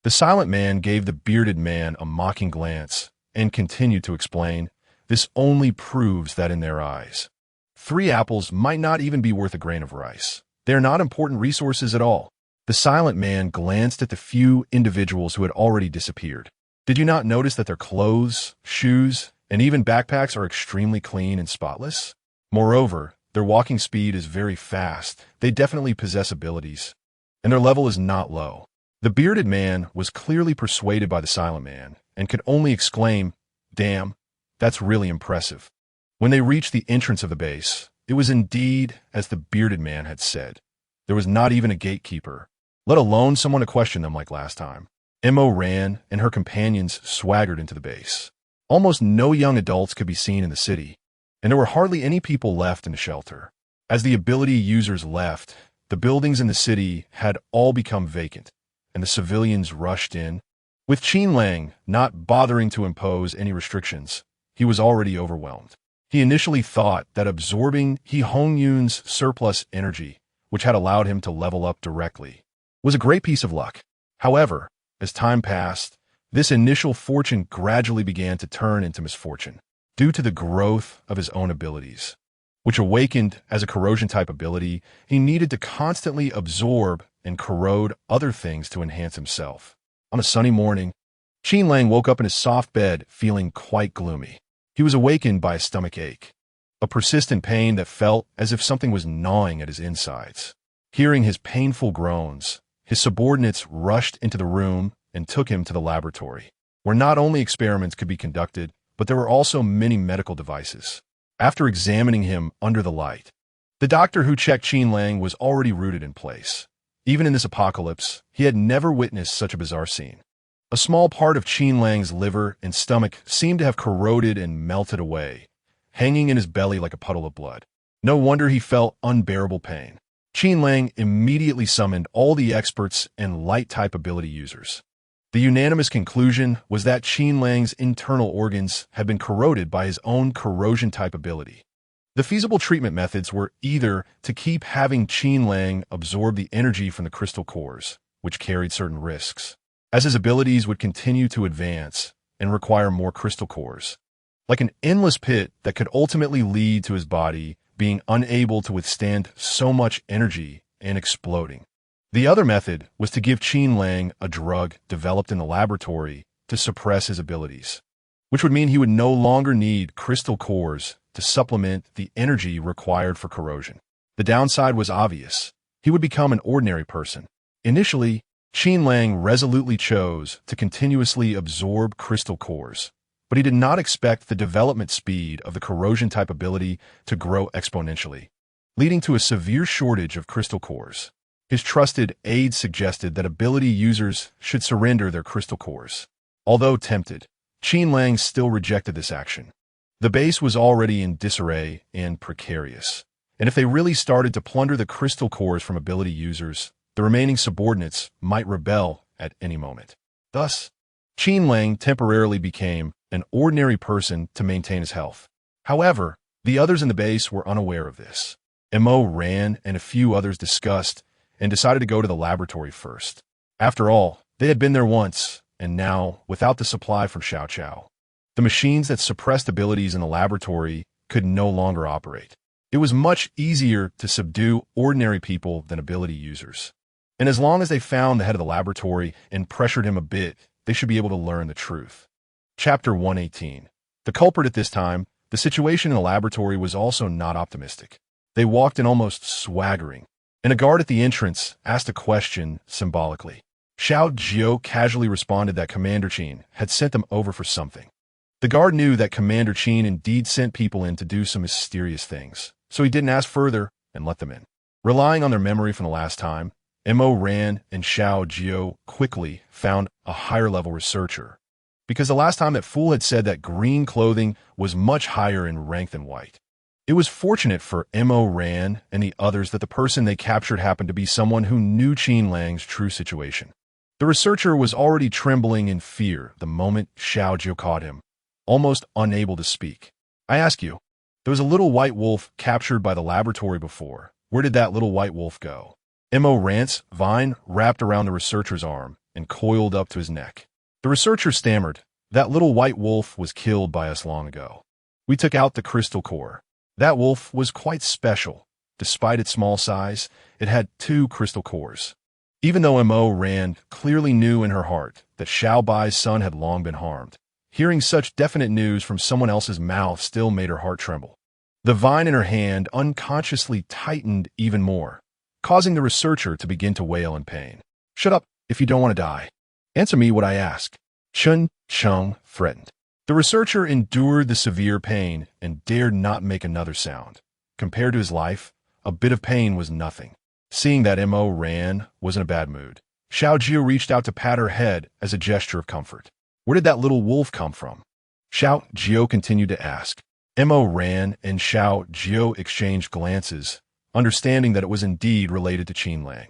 The silent man gave the bearded man a mocking glance and continued to explain, "This only proves that in their eyes, 3 apples might not even be worth a grain of rice. They are not important resources at all." The silent man glanced at the few individuals who had already disappeared. Did you not notice that their clothes, shoes, and even backpacks are extremely clean and spotless? Moreover, their walking speed is very fast. They definitely possess abilities, and their level is not low. The bearded man was clearly persuaded by the silent man and could only exclaim, "Damn, that's really impressive." When they reached the entrance of the base, it was indeed as the bearded man had said. There was not even a gatekeeper, let alone someone to question them like last time. Mo Ran and her companions swaggered into the base. Almost no young adults could be seen in the city, and there were hardly any people left in the shelter. As the ability users left, the buildings in the city had all become vacant, and the civilians rushed in. With Qin Lang not bothering to impose any restrictions, he was already overwhelmed. He initially thought that absorbing He Hongyun's surplus energy, which had allowed him to level up directly, was a great piece of luck. However, as time passed, this initial fortune gradually began to turn into misfortune due to the growth of his own abilities, which awakened as a corrosion-type ability. He needed to constantly absorb and corrode other things to enhance himself. On a sunny morning, Qin Lang woke up in his soft bed feeling quite gloomy. He was awakened by a stomach ache, a persistent pain that felt as if something was gnawing at his insides. Hearing his painful groans, his subordinates rushed into the room and took him to the laboratory, where not only experiments could be conducted, but there were also many medical devices. After examining him under the light, the doctor who checked Qin Lang was already rooted in place. Even in this apocalypse, he had never witnessed such a bizarre scene. A small part of Qin Lang's liver and stomach seemed to have corroded and melted away, hanging in his belly like a puddle of blood. No wonder he felt unbearable pain. Qin Lang immediately summoned all the experts and light-type ability users. The unanimous conclusion was that Qin Lang's internal organs had been corroded by his own corrosion-type ability. The feasible treatment methods were either to keep having Qin Lang absorb the energy from the crystal cores, which carried certain risks, as his abilities would continue to advance and require more crystal cores, like an endless pit that could ultimately lead to his body being unable to withstand so much energy and exploding. The other method was to give Qin Lang a drug developed in the laboratory to suppress his abilities, which would mean he would no longer need crystal cores to supplement the energy required for corrosion. The downside was obvious. He would become an ordinary person. Initially, Qin Lang resolutely chose to continuously absorb crystal cores, but he did not expect the development speed of the corrosion-type ability to grow exponentially, leading to a severe shortage of crystal cores. His trusted aide suggested that ability users should surrender their crystal cores. Although tempted, Qin Lang still rejected this action. The base was already in disarray and precarious, and if they really started to plunder the crystal cores from ability users, the remaining subordinates might rebel at any moment. Thus, Qin Lang temporarily became an ordinary person to maintain his health. However, the others in the base were unaware of this. Mo Ran and a few others discussed and decided to go to the laboratory first. After all, they had been there once, and now, without the supply from Xiao Jiu, the machines that suppressed abilities in the laboratory could no longer operate. It was much easier to subdue ordinary people than ability users. And as long as they found the head of the laboratory and pressured him a bit, they should be able to learn the truth. Chapter 118. The culprit at this time, the situation in the laboratory was also not optimistic. They walked in almost swaggering, and a guard at the entrance asked a question symbolically. Xiao Jiu casually responded that Commander Qin had sent them over for something. The guard knew that Commander Qin indeed sent people in to do some mysterious things, so he didn't ask further and let them in. Relying on their memory from the last time, Mo Ran and Xiao Jiu quickly found a higher-level researcher, because the last time that fool had said that green clothing was much higher in rank than white. It was fortunate for Mo Ran and the others that the person they captured happened to be someone who knew Qin Lang's true situation. The researcher was already trembling in fear the moment Xiao Jiu caught him, almost unable to speak. I ask you, there was a little white wolf captured by the laboratory before. Where did that little white wolf go? Mo Ran's vine wrapped around the researcher's arm and coiled up to his neck. The researcher stammered, "That little white wolf was killed by us long ago. We took out the crystal core. That wolf was quite special. Despite its small size, it had 2 crystal cores." Even though Mo Ran clearly knew in her heart that Xiao Bai's son had long been harmed, hearing such definite news from someone else's mouth still made her heart tremble. The vine in her hand unconsciously tightened even more, causing the researcher to begin to wail in pain. "Shut up if you don't want to die. Answer me what I ask." Chun Chung threatened. The researcher endured the severe pain and dared not make another sound. Compared to his life, a bit of pain was nothing. Seeing that Mo Ran was in a bad mood, Xiao Jiu reached out to pat her head as a gesture of comfort. "Where did that little wolf come from?" Xiao Jiu continued to ask. Mo Ran and Xiao Jiu exchanged glances, understanding that it was indeed related to Qin Lang.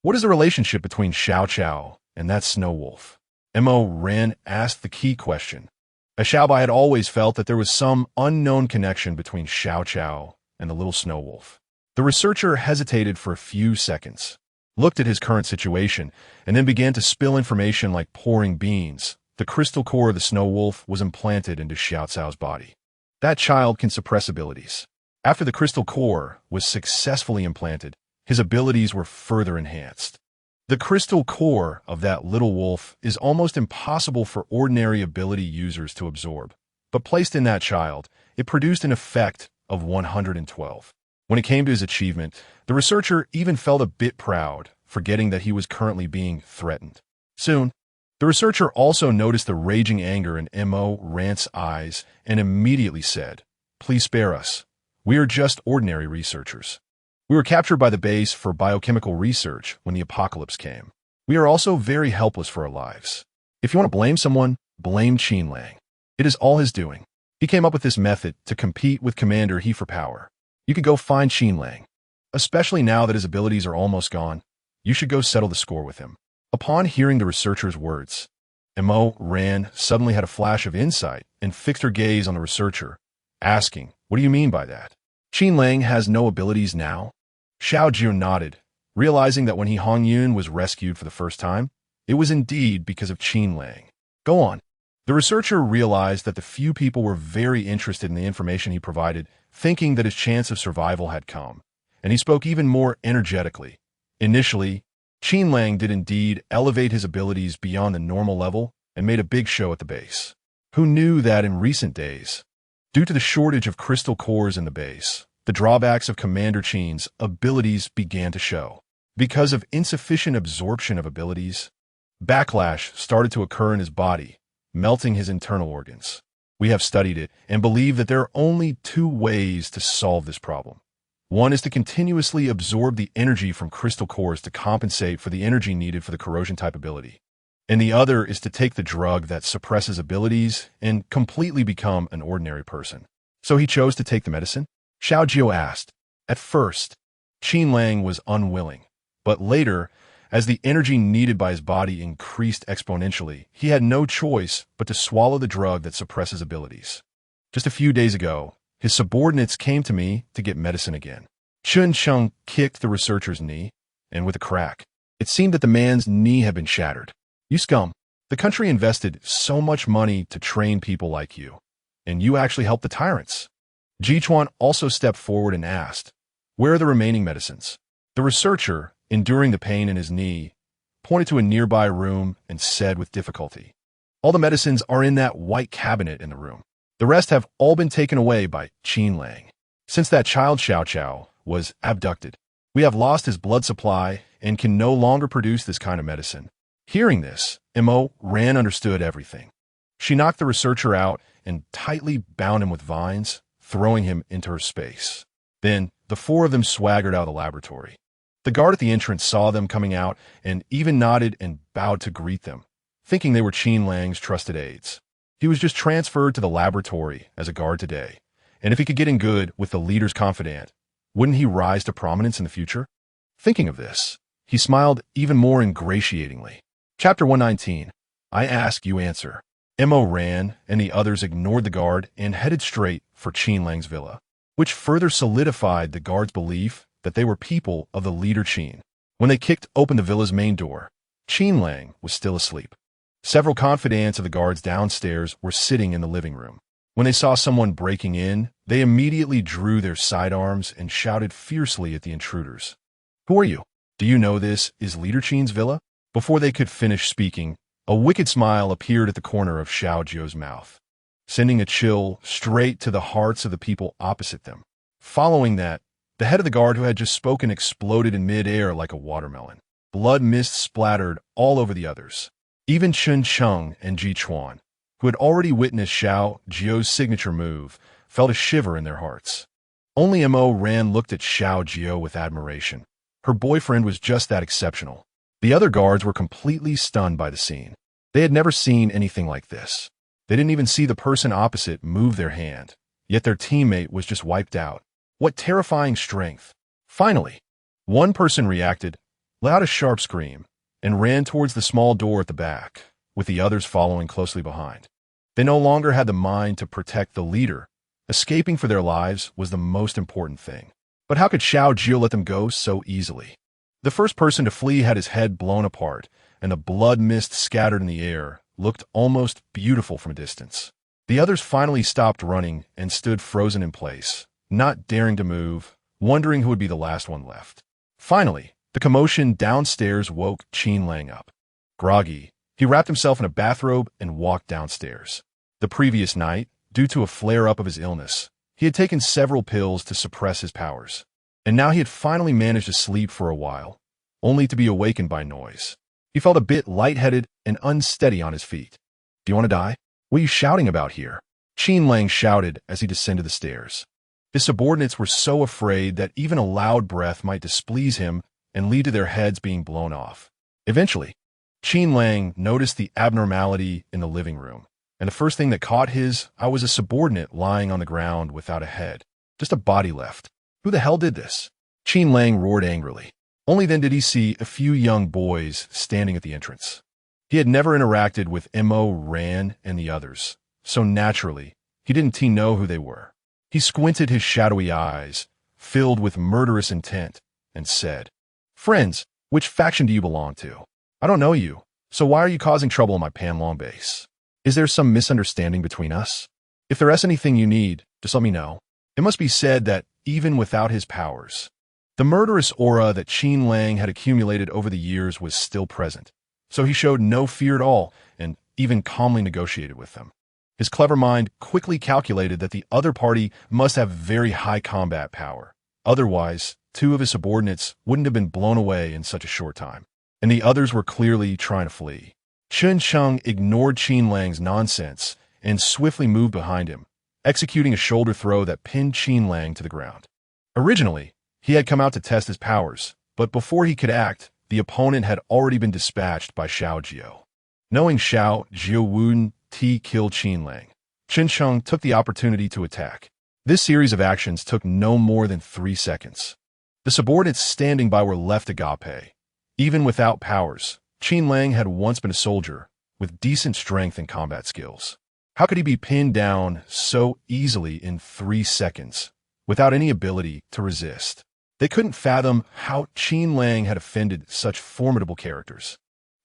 "What is the relationship between Xiao Jiu and that snow wolf?" Mo Ran asked the key question, as Xiao Bai had always felt that there was some unknown connection between Xiao Jiu and the little snow wolf. The researcher hesitated for a few seconds, looked at his current situation, and then began to spill information like pouring beans. The crystal core of the snow wolf was implanted into Xiao Cao's body. That child can suppress abilities. After the crystal core was successfully implanted, his abilities were further enhanced. The crystal core of that little wolf is almost impossible for ordinary ability users to absorb, but placed in that child, it produced an effect of 112. When it came to his achievement, the researcher even felt a bit proud, forgetting that he was currently being threatened. Soon, the researcher also noticed the raging anger in Mo Ran's eyes and immediately said, "Please spare us. We are just ordinary researchers. We were captured by the base for biochemical research when the apocalypse came. We are also very helpless for our lives. If you want to blame someone, blame Qin Lang. It is all his doing. He came up with this method to compete with Commander He for power. You could go find Qin Lang. Especially now that his abilities are almost gone, you should go settle the score with him." Upon hearing the researcher's words, Mo Ran suddenly had a flash of insight and fixed her gaze on the researcher, asking, "What do you mean by that?" Qin Lang has no abilities now? Xiao Jiu nodded, realizing that when Hong Yun was rescued for the first time, it was indeed because of Qin Lang. Go on. The researcher realized that the few people were very interested in the information he provided, thinking that his chance of survival had come, and he spoke even more energetically. Initially, Qin Lang did indeed elevate his abilities beyond the normal level and made a big show at the base. Who knew that in recent days, due to the shortage of crystal cores in the base, the drawbacks of Commander Qin's abilities began to show. Because of insufficient absorption of abilities, backlash started to occur in his body, melting his internal organs. We have studied it and believe that there are only two ways to solve this problem. One is to continuously absorb the energy from crystal cores to compensate for the energy needed for the corrosion type ability. And the other is to take the drug that suppresses abilities and completely become an ordinary person. So he chose to take the medicine? Xiao Jiu asked. At first, Qin Lang was unwilling, but later, as the energy needed by his body increased exponentially, he had no choice but to swallow the drug that suppresses abilities. Just a few days ago, his subordinates came to me to get medicine again. Chun Chung kicked the researcher's knee, and with a crack, it seemed that the man's knee had been shattered. You scum. The country invested so much money to train people like you, and you actually helped the tyrants. Ji Chuan also stepped forward and asked, where are the remaining medicines? The researcher, enduring the pain in his knee, pointed to a nearby room and said with difficulty, all the medicines are in that white cabinet in the room. The rest have all been taken away by Qin Lang. Since that child Xiao Jiu was abducted, we have lost his blood supply and can no longer produce this kind of medicine. Hearing this, Mo Ran understood everything. She knocked the researcher out and tightly bound him with vines, throwing him into her space. Then, the four of them swaggered out of the laboratory. The guard at the entrance saw them coming out and even nodded and bowed to greet them, thinking they were Qin Lang's trusted aides. He was just transferred to the laboratory as a guard today, and if he could get in good with the leader's confidant, wouldn't he rise to prominence in the future? Thinking of this, he smiled even more ingratiatingly. Chapter 119. I ask, you answer. Mo ran, and the others ignored the guard and headed straight for Qin Lang's villa, which further solidified the guard's belief that they were people of the leader Qin. When they kicked open the villa's main door, Qin Lang was still asleep. Several confidants of the guards downstairs were sitting in the living room. When they saw someone breaking in, they immediately drew their sidearms and shouted fiercely at the intruders. Who are you? Do you know this is Leader Qin's villa? Before they could finish speaking, a wicked smile appeared at the corner of Xiao Jiu's mouth, sending a chill straight to the hearts of the people opposite them. Following that, the head of the guard who had just spoken exploded in mid-air like a watermelon. Blood mist splattered all over the others. Even Chun Chung and Ji Chuan, who had already witnessed Xiao Jiu's signature move, felt a shiver in their hearts. Only Mo Ran looked at Xiao Jiu with admiration. Her boyfriend was just that exceptional. The other guards were completely stunned by the scene. They had never seen anything like this. They didn't even see the person opposite move their hand, yet their teammate was just wiped out. What terrifying strength! Finally, one person reacted, let out a sharp scream, and ran towards the small door at the back, with the others following closely behind. They no longer had the mind to protect the leader. Escaping for their lives was the most important thing. But how could Xiao Jiu let them go so easily? The first person to flee had his head blown apart, and the blood mist scattered in the air looked almost beautiful from a distance. The others finally stopped running and stood frozen in place, not daring to move, wondering who would be the last one left. Finally, the commotion downstairs woke Qin Lang up. Groggy, he wrapped himself in a bathrobe and walked downstairs. The previous night, due to a flare-up of his illness, he had taken several pills to suppress his powers, and now he had finally managed to sleep for a while, only to be awakened by noise. He felt a bit lightheaded and unsteady on his feet. Do you want to die? What are you shouting about here? Qin Lang shouted as he descended the stairs. His subordinates were so afraid that even a loud breath might displease him and lead to their heads being blown off. Eventually, Qin Lang noticed the abnormality in the living room, and the first thing that caught his eye was a subordinate lying on the ground without a head, just a body left. Who the hell did this? Qin Lang roared angrily. Only then did he see a few young boys standing at the entrance. He had never interacted with Mo Ran and the others, so naturally, he didn't know who they were. He squinted his shadowy eyes, filled with murderous intent, and said, "Friends, which faction do you belong to? I don't know you, so why are you causing trouble in my Panlong base? Is there some misunderstanding between us? If there is anything you need, just let me know." It must be said that, even without his powers, the murderous aura that Qin Lang had accumulated over the years was still present, so he showed no fear at all and even calmly negotiated with them. His clever mind quickly calculated that the other party must have very high combat power. Otherwise, two of his subordinates wouldn't have been blown away in such a short time, and the others were clearly trying to flee. Chen Cheng ignored Qin Lang's nonsense and swiftly moved behind him, executing a shoulder throw that pinned Qin Lang to the ground. Originally, he had come out to test his powers, but before he could act, the opponent had already been dispatched by Xiao Jiu. Knowing Xiao Jiu wouldn't kill Qin Lang, Chen Cheng took the opportunity to attack. This series of actions took no more than 3 seconds. The subordinates standing by were left agape. Even without powers, Qin Lang had once been a soldier, with decent strength and combat skills. How could he be pinned down so easily in 3 seconds, without any ability to resist? They couldn't fathom how Qin Lang had offended such formidable characters.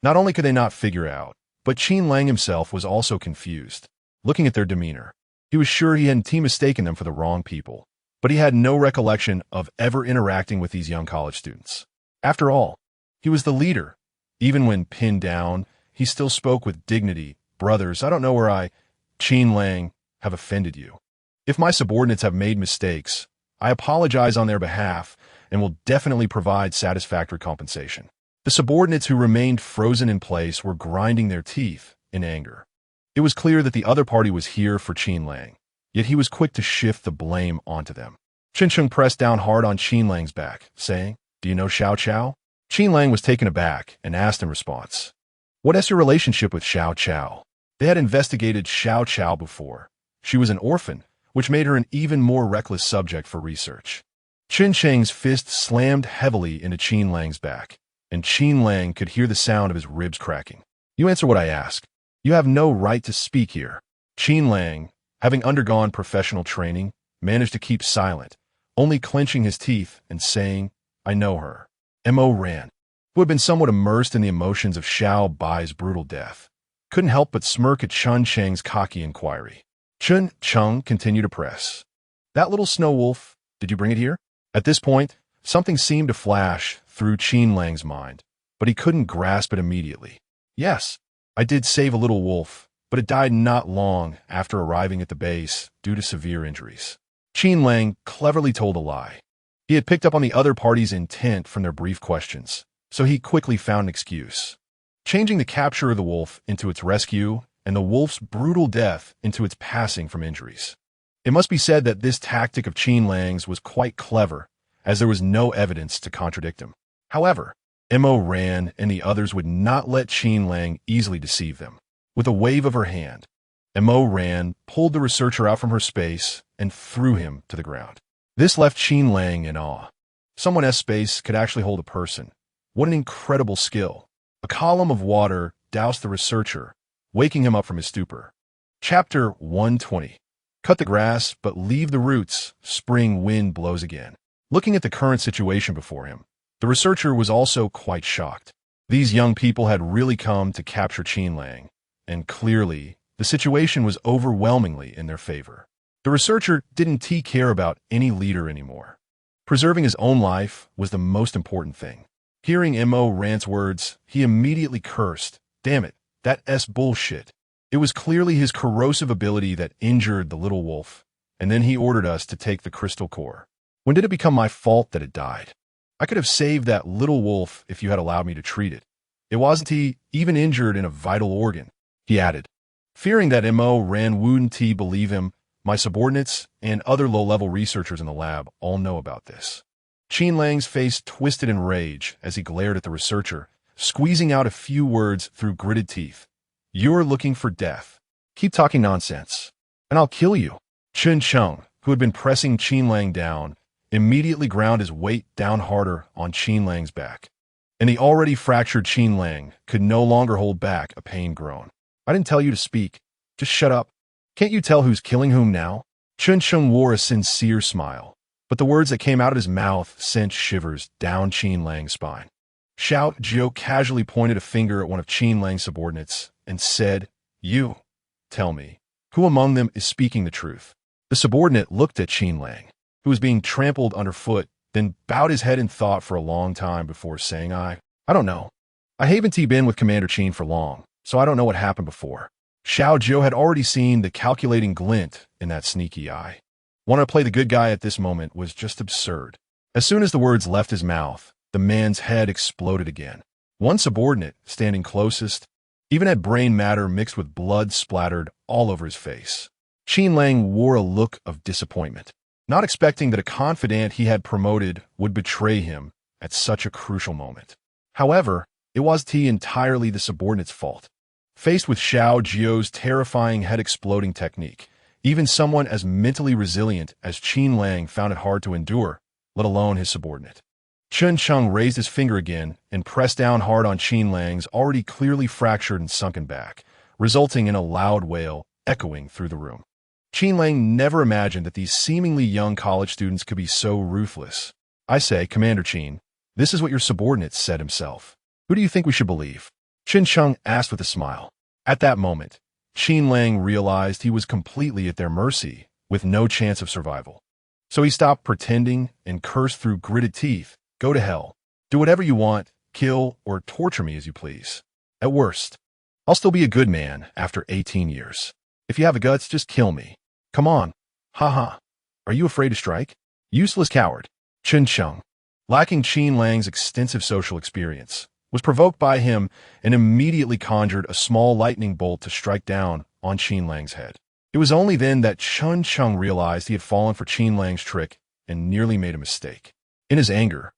Not only could they not figure out, but Qin Lang himself was also confused. Looking at their demeanor, he was sure he hadn't mistaken them for the wrong people, but he had no recollection of ever interacting with these young college students. After all, he was the leader. Even when pinned down, he still spoke with dignity. "Brothers, I don't know where Qin Lang, have offended you. If my subordinates have made mistakes, I apologize on their behalf and will definitely provide satisfactory compensation." The subordinates who remained frozen in place were grinding their teeth in anger. It was clear that the other party was here for Qin Lang, yet he was quick to shift the blame onto them. Chen Cheng pressed down hard on Qin Lang's back, saying, "Do you know Xiao Jiu?" Qin Lang was taken aback and asked in response, "What is your relationship with Xiao Jiu?" They had investigated Xiao Jiu before. She was an orphan, which made her an even more reckless subject for research. Chen Cheng's fist slammed heavily into Qin Lang's back, and Qin Lang could hear the sound of his ribs cracking. "You answer what I ask. You have no right to speak here." Qin Lang, having undergone professional training, managed to keep silent, only clenching his teeth and saying, "I know her." Mo Ran, who had been somewhat immersed in the emotions of Xiao Bai's brutal death, couldn't help but smirk at Chen Cheng's cocky inquiry. Chen Cheng continued to press. "That little snow wolf, did you bring it here?" At this point, something seemed to flash through Qin Lang's mind, but he couldn't grasp it immediately. "Yes, I did save a little wolf, but it died not long after arriving at the base due to severe injuries." Qin Lang cleverly told a lie. He had picked up on the other party's intent from their brief questions, so he quickly found an excuse, changing the capture of the wolf into its rescue and the wolf's brutal death into its passing from injuries. It must be said that this tactic of Qin Lang's was quite clever, as there was no evidence to contradict him. However, Mo Ran and the others would not let Qin Lang easily deceive them. With a wave of her hand, Mo Ran pulled the researcher out from her space and threw him to the ground. This left Qin Lang in awe. Someone's space could actually hold a person. What an incredible skill. A column of water doused the researcher, waking him up from his stupor. Chapter 120. Cut the grass, but leave the roots. Spring wind blows again. Looking at the current situation before him, the researcher was also quite shocked. These young people had really come to capture Qin Lang, and clearly, the situation was overwhelmingly in their favor. The researcher didn't care about any leader anymore. Preserving his own life was the most important thing. Hearing Mo Ran's words, he immediately cursed. "Damn it, that's bullshit." It was clearly his corrosive ability that injured the little wolf, and then he ordered us to take the crystal core. When did it become my fault that it died? I could have saved that little wolf if you had allowed me to treat it. It wasn't even injured in a vital organ, he added. Fearing that Mo Ran wouldn't believe him, my subordinates and other low-level researchers in the lab all know about this. Qin Lang's face twisted in rage as he glared at the researcher, squeezing out a few words through gritted teeth. "You're looking for death. Keep talking nonsense, and I'll kill you." Chen Cheng, who had been pressing Qin Lang down, immediately ground his weight down harder on Qin Lang's back, and the already fractured Qin Lang could no longer hold back a pained groan. "I didn't tell you to speak. Just shut up. Can't you tell who's killing whom now?" Chun Chung wore a sincere smile, but the words that came out of his mouth sent shivers down Qin Lang's spine. Xiao Jiu casually pointed a finger at one of Qin Lang's subordinates and said, "You, tell me, who among them is speaking the truth?" The subordinate looked at Qin Lang, who was being trampled underfoot, then bowed his head in thought for a long time before saying, I don't know. I haven't been with Commander Qin for long, so I don't know what happened before." Xiao Jiu had already seen the calculating glint in that sneaky eye. Wanting to play the good guy at this moment was just absurd. As soon as the words left his mouth, the man's head exploded again. One subordinate, standing closest, even had brain matter mixed with blood splattered all over his face. Qin Lang wore a look of disappointment, not expecting that a confidant he had promoted would betray him at such a crucial moment. However, it wasn't entirely the subordinate's fault. Faced with Xiao Jiu's terrifying head-exploding technique, even someone as mentally resilient as Qin Lang found it hard to endure, let alone his subordinate. Chun Chung raised his finger again and pressed down hard on Qin Lang's already clearly fractured and sunken back, resulting in a loud wail echoing through the room. Qin Lang never imagined that these seemingly young college students could be so ruthless. "I say, Commander Qin, this is what your subordinate said himself. Who do you think we should believe?" Chun Chung asked with a smile. At that moment, Qin Lang realized he was completely at their mercy, with no chance of survival. So he stopped pretending and cursed through gritted teeth, "Go to hell. Do whatever you want, kill or torture me as you please. At worst, I'll still be a good man after 18 years. If you have the guts, just kill me. Come on. Ha. Are you afraid to strike? Useless coward." Chun Chung, lacking Qin Lang's extensive social experience, was provoked by him and immediately conjured a small lightning bolt to strike down on Qin Lang's head. It was only then that Chun Chung realized he had fallen for Qin Lang's trick and nearly made a mistake. In his anger,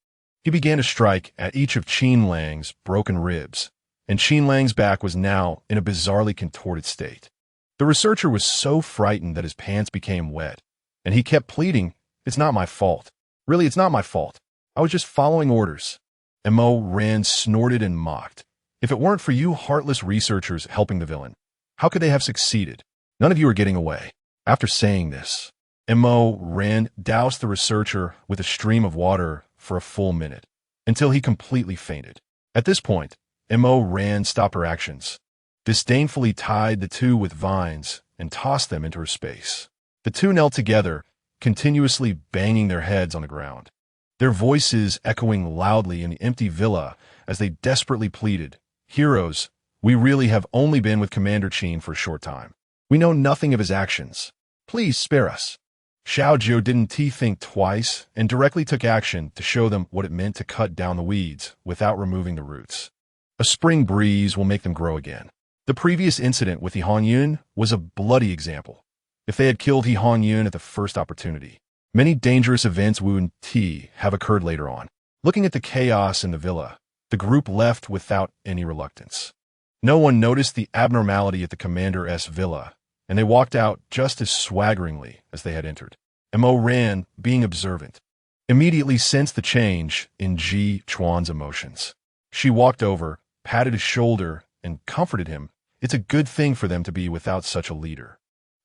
he began to strike at each of Qin Lang's broken ribs, and Qin Lang's back was now in a bizarrely contorted state. The researcher was so frightened that his pants became wet, and he kept pleading, "It's not my fault. Really, it's not my fault. I was just following orders." Mo Ran snorted and mocked. "If it weren't for you heartless researchers helping the villain, how could they have succeeded? None of you are getting away." After saying this, Mo Ran doused the researcher with a stream of water for a full minute, until he completely fainted. At this point, Mo Ran stopped her actions, disdainfully tied the two with vines, and tossed them into her space. The two knelt together, continuously banging their heads on the ground, their voices echoing loudly in the empty villa as they desperately pleaded, "Heroes, we really have only been with Commander Qin for a short time. We know nothing of his actions. Please spare us." Xiao Jiu didn't think twice and directly took action to show them what it meant to cut down the weeds without removing the roots. A spring breeze will make them grow again. The previous incident with He Hong-yun was a bloody example. If they had killed He Hong-yun at the first opportunity, many dangerous events wouldn't have occurred later on. Looking at the chaos in the villa, the group left without any reluctance. No one noticed the abnormality at the commander's villa, and they walked out just as swaggeringly as they had entered. Mo Ran, being observant, immediately sensed the change in Ji Chuan's emotions. She walked over, patted his shoulder, and comforted him. It's a good thing for them to be without such a leader.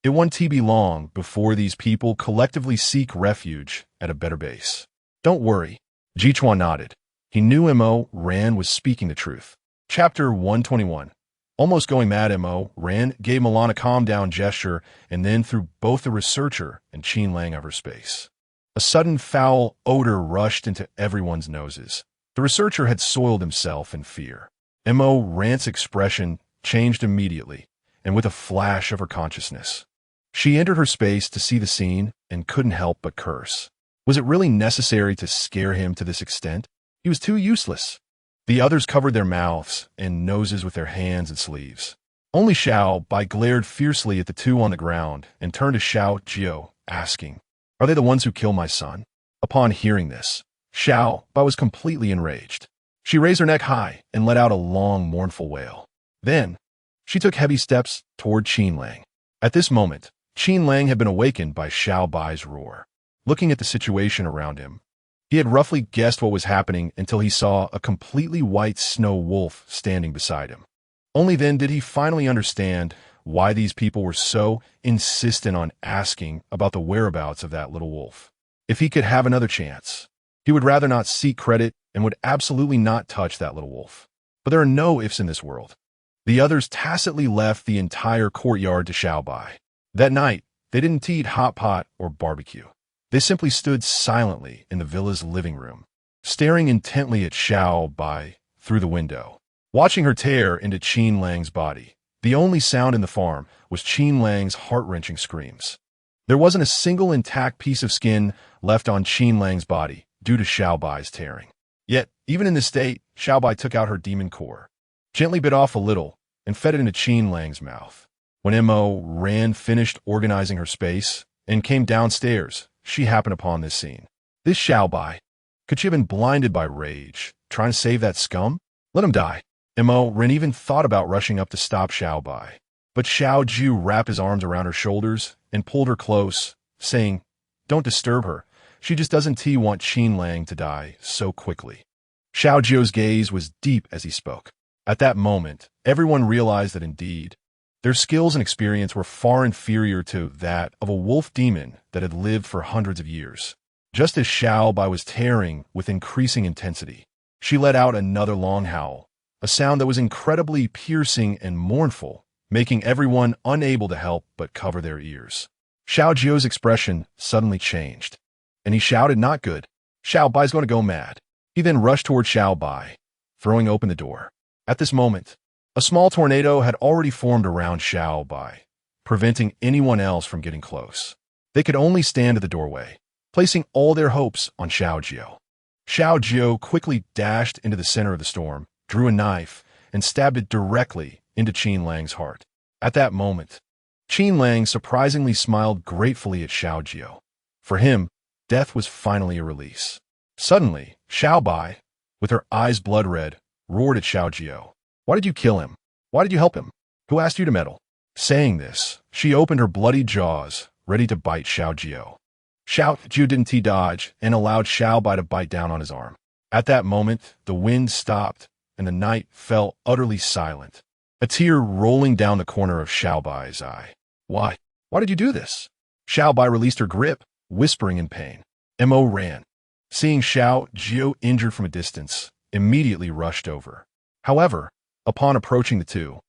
It won't be long before these people collectively seek refuge at a better base. Don't worry. Ji Chuan nodded. He knew Mo Ran was speaking the truth. Chapter 121. Almost going mad, Mo Ran gave Milan a calm-down gesture and then threw both the researcher and Qin Lang out of her space. A sudden foul odor rushed into everyone's noses. The researcher had soiled himself in fear. Mo Ran's expression changed immediately, and with a flash of her consciousness, she entered her space to see the scene and couldn't help but curse. Was it really necessary to scare him to this extent? He was too useless. The others covered their mouths and noses with their hands and sleeves. Only Xiao Bai glared fiercely at the two on the ground and turned to Xiao Jiu, asking, "Are they the ones who killed my son?" Upon hearing this, Xiao Bai was completely enraged. She raised her neck high and let out a long, mournful wail. Then, she took heavy steps toward Qin Lang. At this moment, Qin Lang had been awakened by Xiao Bai's roar. Looking at the situation around him, he had roughly guessed what was happening until he saw a completely white snow wolf standing beside him. Only then did he finally understand why these people were so insistent on asking about the whereabouts of that little wolf. If he could have another chance, he would rather not seek credit and would absolutely not touch that little wolf. But there are no ifs in this world. The others tacitly left the entire courtyard to Xiao Bai. That night, they didn't eat hot pot or barbecue. They simply stood silently in the villa's living room, staring intently at Xiao Bai through the window, watching her tear into Qin Lang's body. The only sound in the farm was Qin Lang's heart-wrenching screams. There wasn't a single intact piece of skin left on Qin Lang's body due to Xiao Bai's tearing. Yet, even in this state, Xiao Bai took out her demon core, gently bit off a little, and fed it into Qin Lang's mouth. When Mo Ran finished organizing her space and came downstairs, she happened upon this scene. This Xiao Bai, could she have been blinded by rage, trying to save that scum? Let him die. Mo Ran even thought about rushing up to stop Xiao Bai, but Xiao Jiu wrapped his arms around her shoulders and pulled her close, saying, "Don't disturb her. She just doesn't want Qin Lang to die so quickly." Xiao Jiu's gaze was deep as he spoke. At that moment, everyone realized that indeed, their skills and experience were far inferior to that of a wolf demon that had lived for hundreds of years. Just as Xiao Bai was tearing with increasing intensity, she let out another long howl, a sound that was incredibly piercing and mournful, making everyone unable to help but cover their ears. Xiao Jiu's expression suddenly changed, and he shouted, "Not good. Xiao Bai's going to go mad." He then rushed toward Xiao Bai, throwing open the door. At this moment, a small tornado had already formed around Xiao Bai, preventing anyone else from getting close. They could only stand at the doorway, placing all their hopes on Xiao Jiu. Xiao Jiu quickly dashed into the center of the storm, drew a knife, and stabbed it directly into Qin Lang's heart. At that moment, Qin Lang surprisingly smiled gratefully at Xiao Jiu. For him, death was finally a release. Suddenly, Xiao Bai, with her eyes blood red, roared at Xiao Jiu. "Why did you kill him? Why did you help him? Who asked you to meddle?" Saying this, she opened her bloody jaws, ready to bite Xiao Jiu. Xiao Jiu didn't dodge and allowed Xiao Bai to bite down on his arm. At that moment, the wind stopped and the night fell utterly silent, a tear rolling down the corner of Xiao Bai's eye. Why? Why did you do this?" Xiao Bai released her grip, whispering in pain. Mo Ran, seeing Xiao Jiu injured from a distance, immediately rushed over. However, upon approaching the two,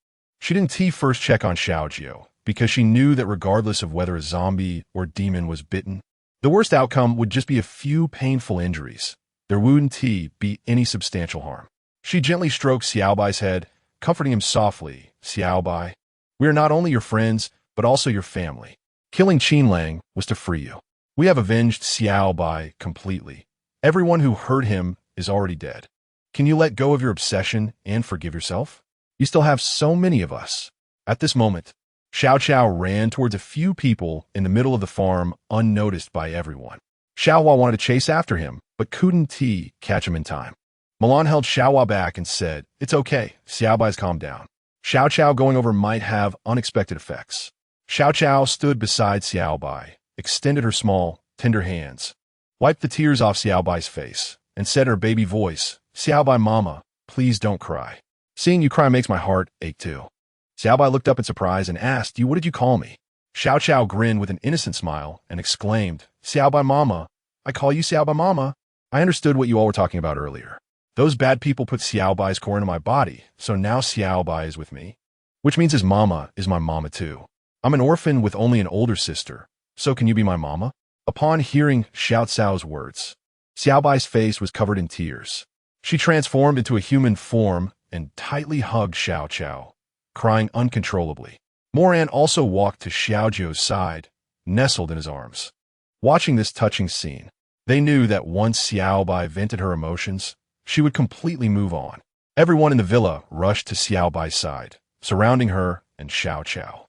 she didn't first check on Xiao Jiu because she knew that regardless of whether a zombie or demon was bitten, the worst outcome would just be a few painful injuries. There wouldn't be any substantial harm. She gently stroked Xiao Bai's head, comforting him softly. "Xiao Bai, we are not only your friends, but also your family. Killing Qin Lang was to free you. We have avenged Xiao Bai completely. Everyone who hurt him is already dead. Can you let go of your obsession and forgive yourself? You still have so many of us." At this moment, Xiao Qiao ran towards a few people in the middle of the farm, unnoticed by everyone. Xiao Hua wanted to chase after him, but couldn't catch him in time. Milan held Xiao Hua back and said, "It's okay, Xiao Bai's calmed down. Xiao Qiao going over might have unexpected effects." Xiao Qiao stood beside Xiao Bai, extended her small, tender hands, wiped the tears off Xiao Bai's face, and said in her baby voice, "Xiao Bai mama, please don't cry. Seeing you cry makes my heart ache too." Xiao Bai looked up in surprise and asked, "What did you call me?" Xiao Qiao grinned with an innocent smile and exclaimed, "Xiao Bai mama, I call you Xiao Bai mama. I understood what you all were talking about earlier. Those bad people put Xiao Bai's core into my body, so now Xiao Bai is with me. Which means his mama is my mama too. I'm an orphan with only an older sister, so can you be my mama?" Upon hearing Xiao Cao's words, Xiao Bai's face was covered in tears. She transformed into a human form and tightly hugged Xiao Qiao, crying uncontrollably. Moran also walked to Xiao Jiu's side, nestled in his arms. Watching this touching scene, they knew that once Xiao Bai vented her emotions, she would completely move on. Everyone in the villa rushed to Xiao Bai's side, surrounding her and Xiao Qiao.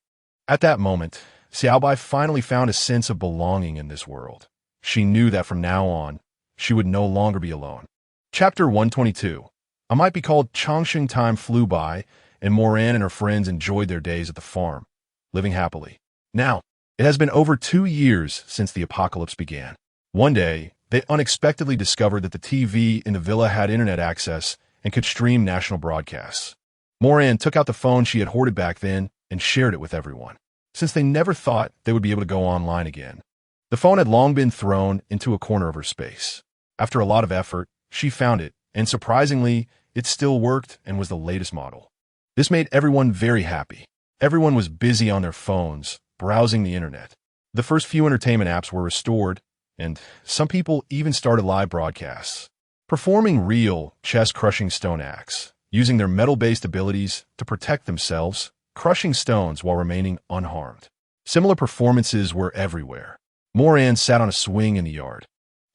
At that moment, Xiao Bai finally found a sense of belonging in this world. She knew that from now on, she would no longer be alone. Chapter 122. I might be called Chongqing time flew by, and Moran and her friends enjoyed their days at the farm, living happily. Now, it has been over 2 years since the apocalypse began. One day, they unexpectedly discovered that the TV in the villa had internet access and could stream national broadcasts. Moran took out the phone she had hoarded back then and shared it with everyone, since they never thought they would be able to go online again. The phone had long been thrown into a corner of her space. After a lot of effort, she found it, and surprisingly, it still worked and was the latest model. This made everyone very happy. Everyone was busy on their phones, browsing the internet. The first few entertainment apps were restored, and some people even started live broadcasts, performing real, chest-crushing stone acts, using their metal-based abilities to protect themselves, crushing stones while remaining unharmed. Similar performances were everywhere. Moran sat on a swing in the yard,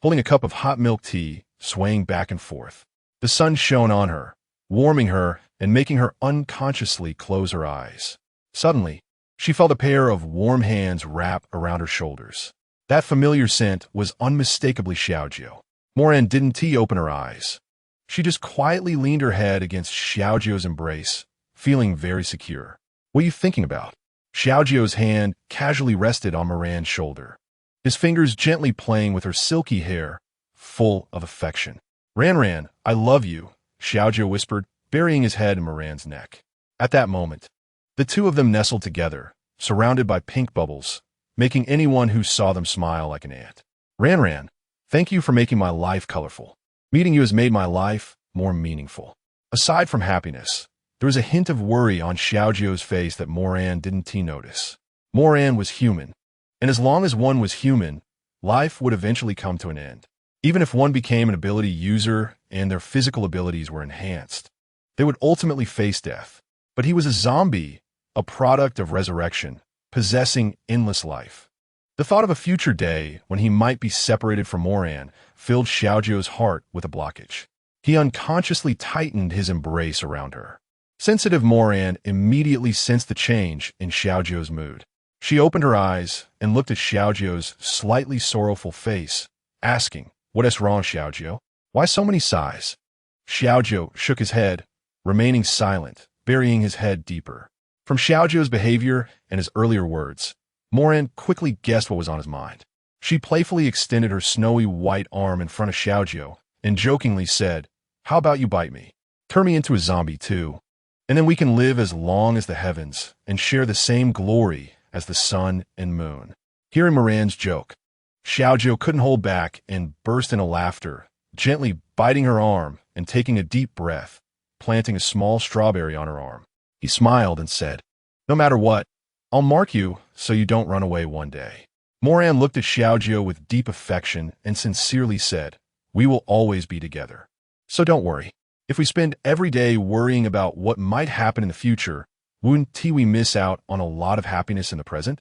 holding a cup of hot milk tea, swaying back and forth. The sun shone on her, warming her and making her unconsciously close her eyes. Suddenly, she felt a pair of warm hands wrap around her shoulders. That familiar scent was unmistakably Xiao Jiu. Moran didn't open her eyes. She just quietly leaned her head against Xiao Jiu's embrace, feeling very secure. "What are you thinking about?" Xiao Jiu's hand casually rested on Moran's shoulder, his fingers gently playing with her silky hair, full of affection. "Ran, I love you," Xiao Jiu whispered, burying his head in Moran's neck. At that moment, the two of them nestled together, surrounded by pink bubbles, making anyone who saw them smile like an ant. "Ran, thank you for making my life colorful. Meeting you has made my life more meaningful." Aside from happiness, there was a hint of worry on Xiao Jiu's face that Moran didn't notice. Moran was human, and as long as one was human, life would eventually come to an end. Even if one became an ability user and their physical abilities were enhanced, they would ultimately face death. But he was a zombie, a product of resurrection, possessing endless life. The thought of a future day when he might be separated from Moran filled Xiao Jiu's heart with a blockage. He unconsciously tightened his embrace around her. Sensitive Moran immediately sensed the change in Xiao Jiu's mood. She opened her eyes and looked at Xiao Jiu's slightly sorrowful face, asking, "What is wrong, Xiao Jiu? Why so many sighs?" Xiao Jiu shook his head, remaining silent, burying his head deeper. From Xiao Jiu's behavior and his earlier words, Moran quickly guessed what was on his mind. She playfully extended her snowy white arm in front of Xiao Jiu and jokingly said, "How about you bite me? Turn me into a zombie too, and then we can live as long as the heavens and share the same glory as the sun and moon." Hearing Moran's joke, Xiao Jiu couldn't hold back and burst into laughter, gently biting her arm and taking a deep breath, planting a small strawberry on her arm. He smiled and said, "No matter what, I'll mark you so you don't run away one day." Moran looked at Xiao Jiu with deep affection and sincerely said, "We will always be together. So don't worry. If we spend every day worrying about what might happen in the future, wouldn't we miss out on a lot of happiness in the present?"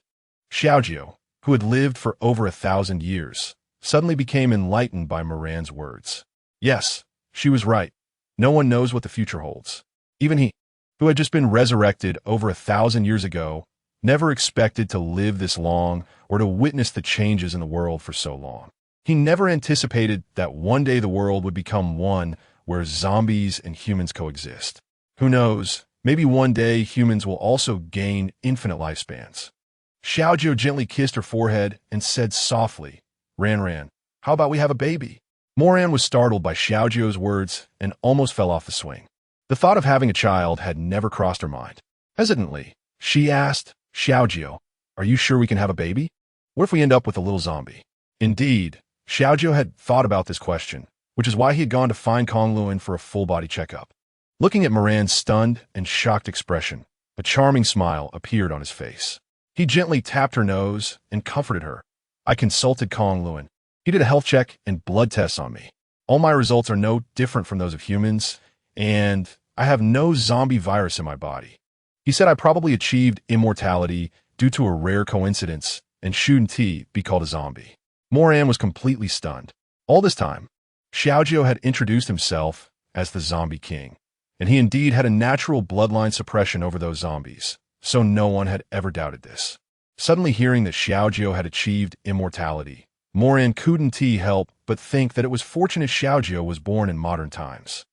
Xiao Jiu, who had lived for over 1,000 years, suddenly became enlightened by Moran's words. Yes, she was right. No one knows what the future holds. Even he, who had just been resurrected over 1,000 years ago, never expected to live this long or to witness the changes in the world for so long. He never anticipated that one day the world would become one where zombies and humans coexist. Who knows, maybe one day humans will also gain infinite lifespans. Xiao Jiu gently kissed her forehead and said softly, Ran, how about we have a baby?" Moran was startled by Xiao Jiu's words and almost fell off the swing. The thought of having a child had never crossed her mind. Hesitantly, she asked, "Xiao Jiu, are you sure we can have a baby? What if we end up with a little zombie?" Indeed, Xiao Jiu had thought about this question, which is why he had gone to find Kong Luan for a full-body checkup. Looking at Moran's stunned and shocked expression, a charming smile appeared on his face. He gently tapped her nose and comforted her. "I consulted Kong Luan. He did a health check and blood tests on me. All my results are no different from those of humans, and I have no zombie virus in my body. He said I probably achieved immortality due to a rare coincidence and shouldn't be called a zombie." Moran was completely stunned. All this time, Xiao Jiu had introduced himself as the Zombie King, and he indeed had a natural bloodline suppression over those zombies, so no one had ever doubted this. Suddenly hearing that Xiao Jiu had achieved immortality, Moran couldn't help but think that it was fortunate Xiao Jiu was born in modern times.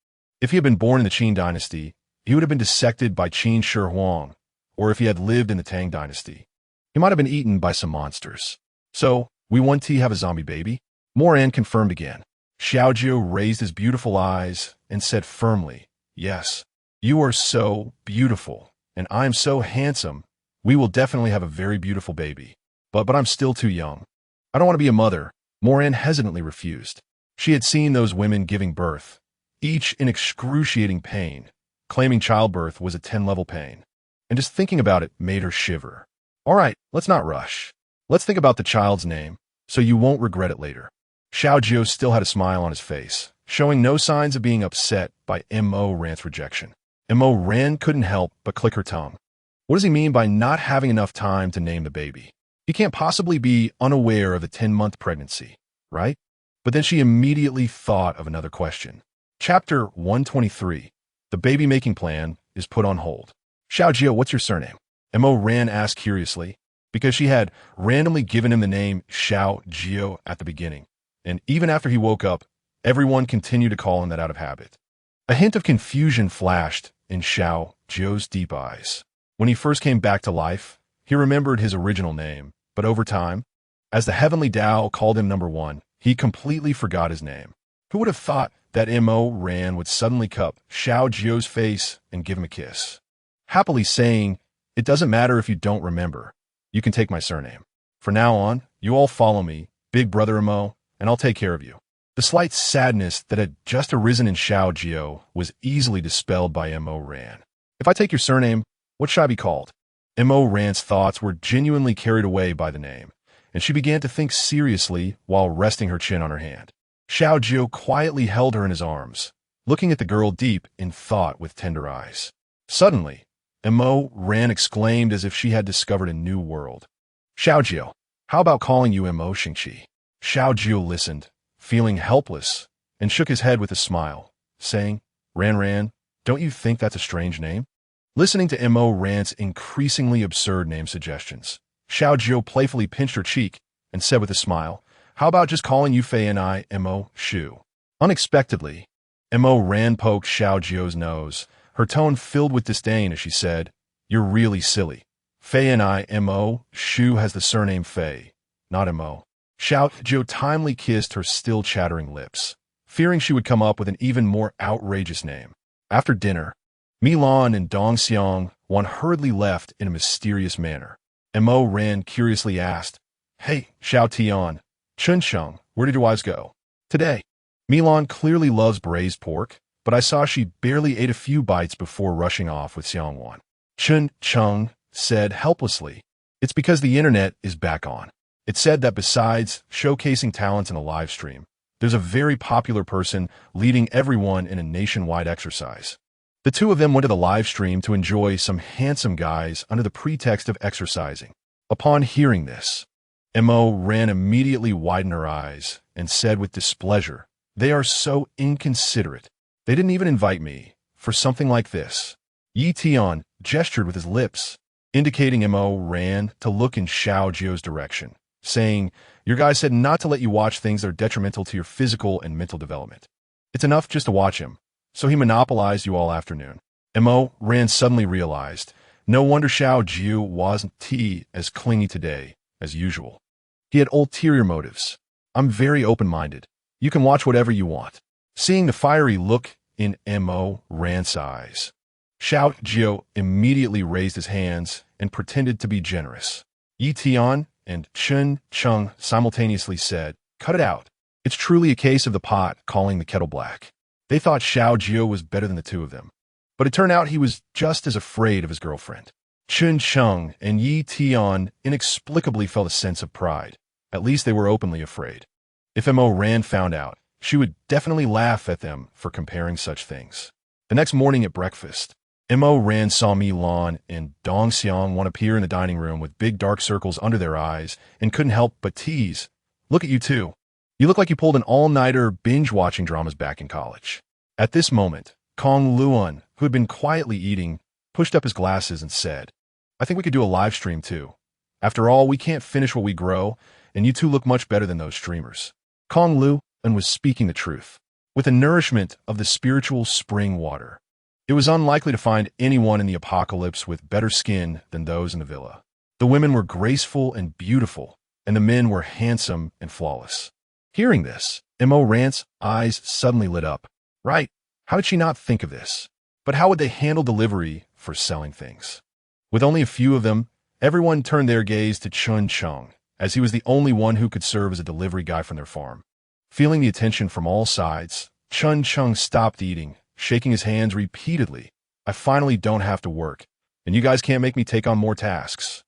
If he had been born in the Qin dynasty, he would have been dissected by Qin Shi Huang, or if he had lived in the Tang dynasty, he might have been eaten by some monsters. "So, we want to have a zombie baby?" Moran confirmed again. Xiao Jiu raised his beautiful eyes and said firmly, "Yes, you are so beautiful, and I am so handsome We will definitely have a very beautiful baby. But I'm still too young. I don't want to be a mother, Moran hesitantly refused. She had seen those women giving birth, each in excruciating pain, claiming childbirth was a 10-level pain. And just thinking about it made her shiver. All right, let's not rush. Let's think about the child's name, so you won't regret it later. Xiao Jiu still had a smile on his face, showing no signs of being upset by Mo Ran's rejection. Mo Ran couldn't help but click her tongue. What does he mean by not having enough time to name the baby? He can't possibly be unaware of the 10-month pregnancy, right? But then she immediately thought of another question. Chapter 123, the baby-making plan, is put on hold. Xiao Jiu, what's your surname? Mo Ran asked curiously, because she had randomly given him the name Xiao Jiu at the beginning, and even after he woke up, everyone continued to call him that out of habit. A hint of confusion flashed in Xiao Jiu's deep eyes. When he first came back to life, he remembered his original name, but over time, as the heavenly Tao called him number one, he completely forgot his name. Who would have thought that Mo Ran would suddenly cup Xiao Jiu's face and give him a kiss, happily saying, "It doesn't matter if you don't remember. You can take my surname. For now on, you all follow me, big brother Mo, and I'll take care of you." The slight sadness that had just arisen in Xiao Jiu was easily dispelled by Mo Ran. "If I take your surname, what should I be called?" Mo Ran's thoughts were genuinely carried away by the name, and she began to think seriously while resting her chin on her hand. Xiao Jiu quietly held her in his arms, looking at the girl deep in thought with tender eyes. Suddenly, Mo Ran exclaimed as if she had discovered a new world. "Xiao Jiu, how about calling you Mo Xingqi?" Xiao Jiu listened, feeling helpless, and shook his head with a smile, saying, Ran, don't you think that's a strange name?" Listening to Mo Ran's increasingly absurd name suggestions, Xiao Jiu playfully pinched her cheek and said with a smile, "How about just calling you Fei and I Mo Shu?" Unexpectedly, Mo Ran poked Xiao Jiu's nose, her tone filled with disdain as she said, "You're really silly. Fei and I Mo Shu has the surname Fei, not Mo." Xiao Jiu timely kissed her still chattering lips, fearing she would come up with an even more outrageous name. After dinner, Milan and Dong Xiang one hurriedly left in a mysterious manner. Mo Ran curiously asked, "Hey, Xiao Tian, Chun Sheng, where did your wives go today?" Milan clearly loves braised pork, but I saw she barely ate a few bites before rushing off with Xiangwan. Chun Sheng said helplessly, "It's because the internet is back on." It said that besides showcasing talents in a live stream, there's a very popular person leading everyone in a nationwide exercise. The two of them went to the live stream to enjoy some handsome guys under the pretext of exercising. Upon hearing this, Mo Ran immediately widened her eyes and said with displeasure, "They are so inconsiderate. They didn't even invite me for something like this." Yi Tian gestured with his lips, indicating Mo Ran to look in Xiao Jiu's direction, saying, "Your guy said not to let you watch things that are detrimental to your physical and mental development. It's enough just to watch him. So he monopolized you all afternoon." Mo Ran suddenly realized, no wonder Xiao Jiu wasn't as clingy today as usual. He had ulterior motives. "I'm very open-minded. You can watch whatever you want." Seeing the fiery look in Mo Ran's eyes, Xiao Jiu immediately raised his hands and pretended to be generous. Yi Tian and Chun Sheng simultaneously said, "Cut it out. It's truly a case of the pot calling the kettle black." They thought Xiao Jiu was better than the two of them, but it turned out he was just as afraid of his girlfriend. Chun Sheng and Yi Tian inexplicably felt a sense of pride. At least they were openly afraid. If Mo Ran found out, she would definitely laugh at them for comparing such things. The next morning at breakfast, Mo Ran saw Milan and Dong Xiang one appear in the dining room with big dark circles under their eyes and couldn't help but tease, "Look at you two. You look like you pulled an all-nighter binge-watching dramas back in college." At this moment, Kong Luan, who had been quietly eating, pushed up his glasses and said, "I think we could do a live stream too. After all, we can't finish what we grow, and you two look much better than those streamers." Kong Luan was speaking the truth. With the nourishment of the spiritual spring water, it was unlikely to find anyone in the apocalypse with better skin than those in the villa. The women were graceful and beautiful, and the men were handsome and flawless. Hearing this, Mo Ran's eyes suddenly lit up. Right, how did she not think of this? But how would they handle delivery for selling things? With only a few of them, Everyone turned their gaze to Chun Chung, as he was the only one who could serve as a delivery guy from their farm. Feeling the attention from all sides, Chun Chung stopped eating, shaking his hands repeatedly. I finally don't have to work, and you guys can't make me take on more tasks.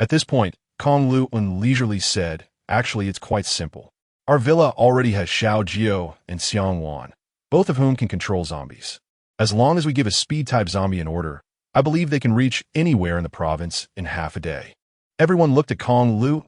At this point, Kong Lu leisurely said, actually, it's quite simple. Our villa already has Xiao Jiu and Xiang Wan, both of whom can control zombies. As long as we give a speed-type zombie an order, I believe they can reach anywhere in the province in half a day. Everyone looked at Kong Lu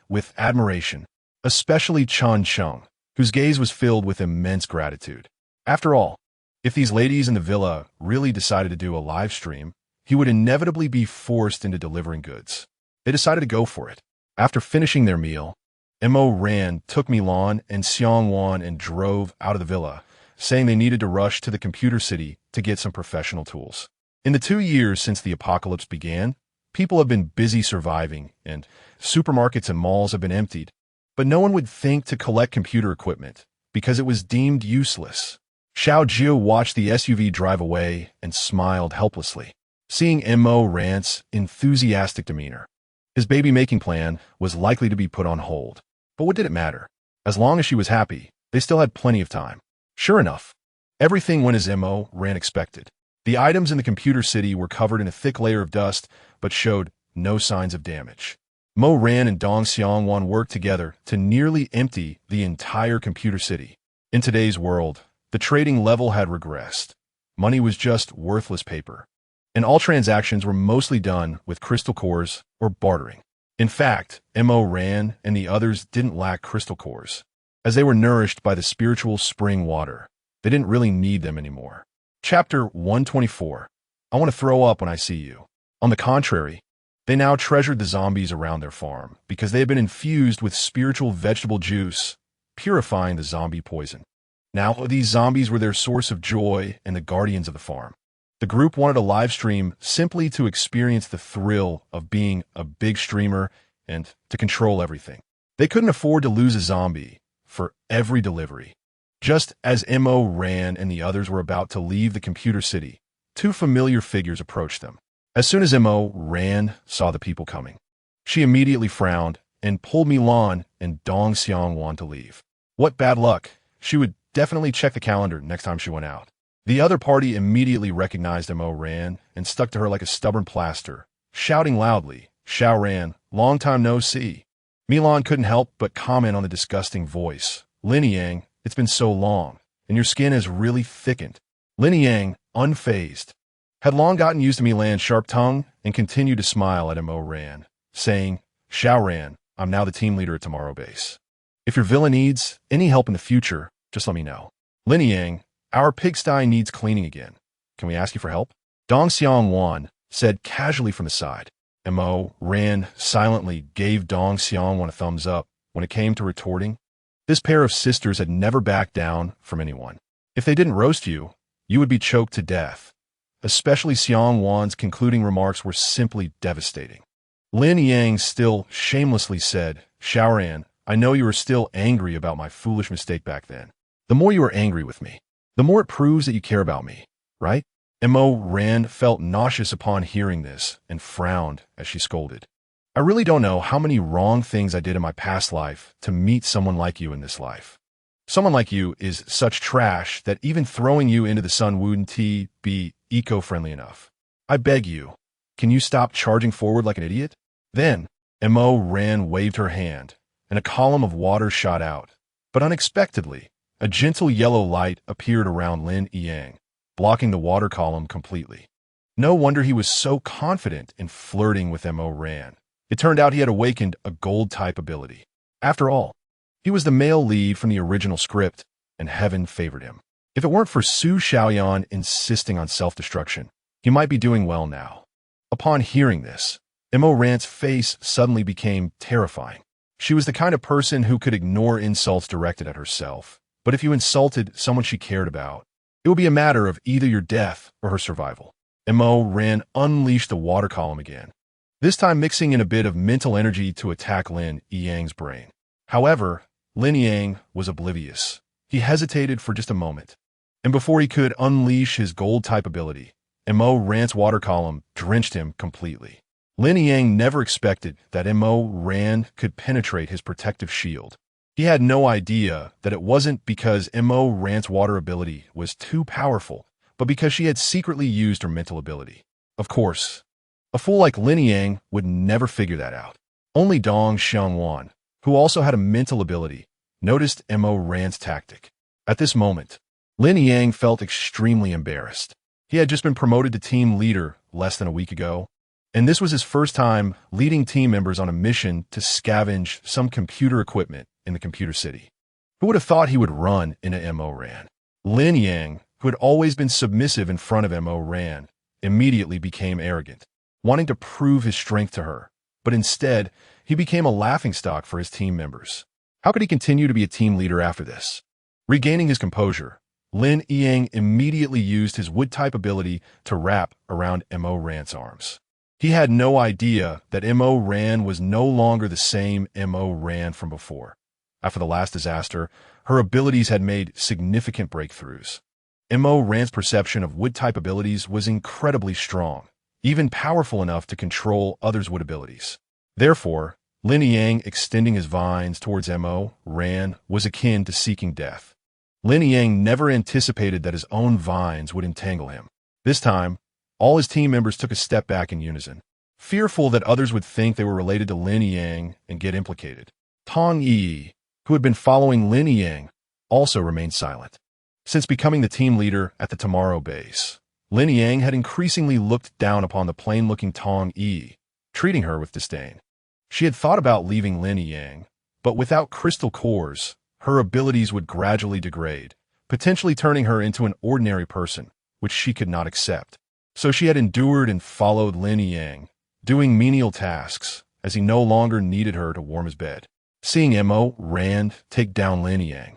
with admiration, especially Chun Chung, whose gaze was filled with immense gratitude. After all, if these ladies in the villa really decided to do a live stream, he would inevitably be forced into delivering goods. They decided to go for it. After finishing their meal, Mo Ran took Milan and Xiang Wan and drove out of the villa, saying they needed to rush to the computer city to get some professional tools. In the 2 years since the apocalypse began, people have been busy surviving, and supermarkets and malls have been emptied. But no one would think to collect computer equipment, because it was deemed useless. Xiao Jiu watched the SUV drive away and smiled helplessly, seeing Mo Ran's enthusiastic demeanor. His baby-making plan was likely to be put on hold. But what did it matter? As long as she was happy, they still had plenty of time. Sure enough, everything went as Mo Ran expected. The items in the computer city were covered in a thick layer of dust, but showed no signs of damage. Mo Ran and Dong Xiangwan worked together to nearly empty the entire computer city. In today's world, the trading level had regressed. Money was just worthless paper, and all transactions were mostly done with crystal cores or bartering. In fact, Mo Ran and the others didn't lack crystal cores. As they were nourished by the spiritual spring water, they didn't really need them anymore. Chapter 124. I want to throw up when I see you. On the contrary, they now treasured the zombies around their farm because they had been infused with spiritual vegetable juice, purifying the zombie poison. Now, these zombies were their source of joy and the guardians of the farm. The group wanted a live stream simply to experience the thrill of being a big streamer and to control everything. They couldn't afford to lose a zombie for every delivery. Just as Mo Ran and the others were about to leave the computer city, two familiar figures approached them. As soon as Mo Ran saw the people coming, she immediately frowned and pulled Milan and Dong Xiangwan to leave. What bad luck! She would definitely check the calendar next time she went out. The other party immediately recognized Mo Ran and stuck to her like a stubborn plaster, shouting loudly, "Xiao Ran, long time no see." Milan couldn't help but comment on the disgusting voice. "Lin Yang, it's been so long, and your skin has really thickened." Lin Yang, unfazed, had long gotten used to Milan's sharp tongue and continued to smile at Mo Ran, saying, "Xiao Ran, I'm now the team leader at Tomorrow Base. If your villa needs any help in the future, just let me know. Lin Yang, our pigsty needs cleaning again. Can we ask you for help?" Dong Xiangwan said casually from the side. Mo Ran silently gave Dong Xiangwan a thumbs up when it came to retorting. This pair of sisters had never backed down from anyone. If they didn't roast you, you would be choked to death. Especially Xiangwan's concluding remarks were simply devastating. Lin Yang still shamelessly said, "Xiao Ran, I know you are still angry about my foolish mistake back then. The more you are angry with me, the more it proves that you care about me, right?" Mo Ran felt nauseous upon hearing this and frowned as she scolded. "I really don't know how many wrong things I did in my past life to meet someone like you in this life. Someone like you is such trash that even throwing you into the sun wouldn't be eco-friendly enough. I beg you, can you stop charging forward like an idiot?" Then, Mo Ran waved her hand, and a column of water shot out. But unexpectedly, a gentle yellow light appeared around Lin Yang, blocking the water column completely. No wonder he was so confident in flirting with Mo Ran. It turned out he had awakened a gold-type ability. After all, he was the male lead from the original script, and heaven favored him. If it weren't for Su Xiaoyan insisting on self-destruction, he might be doing well now. Upon hearing this, Mo Ran's face suddenly became terrifying. She was the kind of person who could ignore insults directed at herself, but if you insulted someone she cared about, it would be a matter of either your death or her survival. Mo Ran unleashed the water column again, this time mixing in a bit of mental energy to attack Lin Yang's brain. However, Lin Yang was oblivious. He hesitated for just a moment, and before he could unleash his gold-type ability, Mo Ran's water column drenched him completely. Lin Yang never expected that Mo Ran could penetrate his protective shield. He had no idea that it wasn't because Mo Ran's water ability was too powerful, but because she had secretly used her mental ability. Of course, a fool like Lin Yang would never figure that out. Only Dong Xiangwan, who also had a mental ability, noticed Mo Ran's tactic. At this moment, Lin Yang felt extremely embarrassed. He had just been promoted to team leader less than a week ago, and this was his first time leading team members on a mission to scavenge some computer equipment in the computer city. Who would have thought he would run into Mo Ran? Lin Yang, who had always been submissive in front of Mo Ran, immediately became arrogant, wanting to prove his strength to her, but instead, he became a laughingstock for his team members. How could he continue to be a team leader after this? Regaining his composure, Lin Yang immediately used his wood-type ability to wrap around Mo Ran's arms. He had no idea that Mo Ran was no longer the same Mo Ran from before. After the last disaster, her abilities had made significant breakthroughs. Mo Ran's perception of wood-type abilities was incredibly strong, even powerful enough to control others' wood abilities. Therefore, Lin Yang extending his vines towards Mo Ran was akin to seeking death. Lin Yang never anticipated that his own vines would entangle him. This time, all his team members took a step back in unison, fearful that others would think they were related to Lin Yang and get implicated. Tong Yi, who had been following Lin Yang, also remained silent. Since becoming the team leader at the Tomorrow base, Lin Yang had increasingly looked down upon the plain-looking Tong Yi, treating her with disdain. She had thought about leaving Lin Yang, but without crystal cores, her abilities would gradually degrade, potentially turning her into an ordinary person, which she could not accept. So she had endured and followed Lin Yang, doing menial tasks, as he no longer needed her to warm his bed. Seeing Mo Ran take down Lin Yang,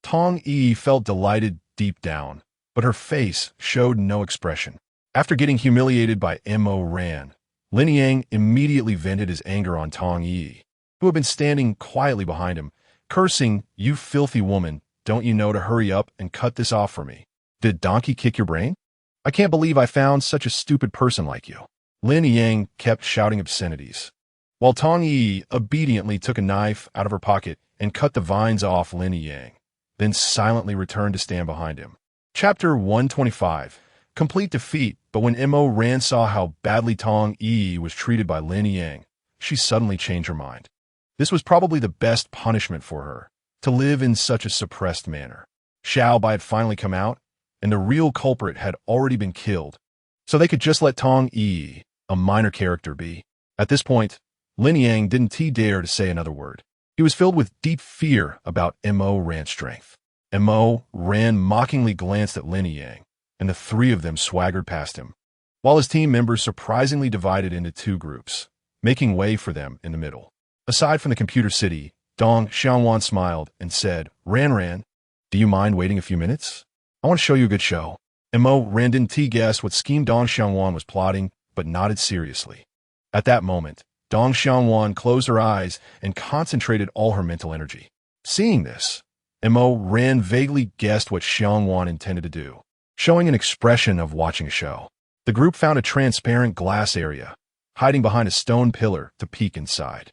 Tong Yi felt delighted deep down, but her face showed no expression. After getting humiliated by Mo Ran, Lin Yang immediately vented his anger on Tong Yi, who had been standing quietly behind him, cursing, "You filthy woman, don't you know to hurry up and cut this off for me? Did Donkey kick your brain? I can't believe I found such a stupid person like you." Lin Yang kept shouting obscenities, while Tong Yi obediently took a knife out of her pocket and cut the vines off Lin Yang, then silently returned to stand behind him. Chapter 125. Complete defeat. But when Mo Ran saw how badly Tong Yi was treated by Lin Yang, she suddenly changed her mind. This was probably the best punishment for her, to live in such a suppressed manner. Xiao Jiu had finally come out, and the real culprit had already been killed, so they could just let Tong Yi, a minor character, be. At this point, Lin Yang didn't dare to say another word. He was filled with deep fear about Mo Ran's strength. Mo Ran mockingly glanced at Lin Yang, and the three of them swaggered past him, while his team members surprisingly divided into two groups, making way for them in the middle. Aside from the computer city, Dong Xiangwan smiled and said, Ran, do you mind waiting a few minutes? I want to show you a good show." Mo Ran didn't guess what scheme Dong Xiangwan was plotting, but nodded seriously. At that moment, Dong Xiangwan closed her eyes and concentrated all her mental energy. Seeing this, Mo Ran vaguely guessed what Xiangwan intended to do, showing an expression of watching a show. The group found a transparent glass area, hiding behind a stone pillar to peek inside.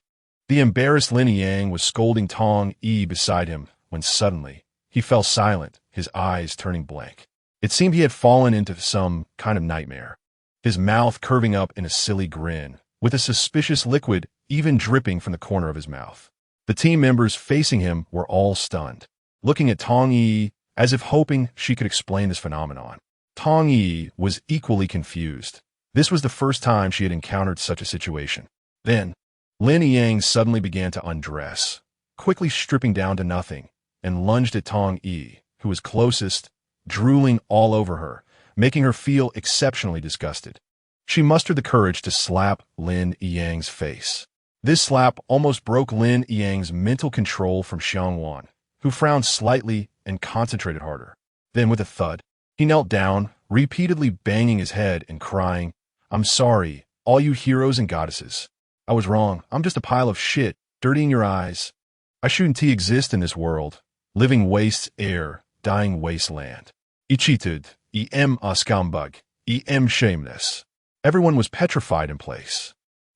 The embarrassed Lin Yang was scolding Tong Yi beside him when suddenly he fell silent, his eyes turning blank. It seemed he had fallen into some kind of nightmare, his mouth curving up in a silly grin, with a suspicious liquid even dripping from the corner of his mouth. The team members facing him were all stunned, looking at Tong Yi as if hoping she could explain this phenomenon. Tong Yi was equally confused. This was the first time she had encountered such a situation. Then, Lin Yang suddenly began to undress, quickly stripping down to nothing, and lunged at Tong Yi, who was closest, drooling all over her, making her feel exceptionally disgusted. She mustered the courage to slap Lin Yang's face. This slap almost broke Lin Yang's mental control from Xiangwan, who frowned slightly and concentrated harder. Then, with a thud, he knelt down, repeatedly banging his head and crying, "I'm sorry, all you heroes and goddesses. I was wrong. I'm just a pile of shit, dirty in your eyes. I shouldn't exist in this world. Living wastes air, dying wasteland. I cheated. I am a scumbag. I am shameless." Everyone was petrified in place.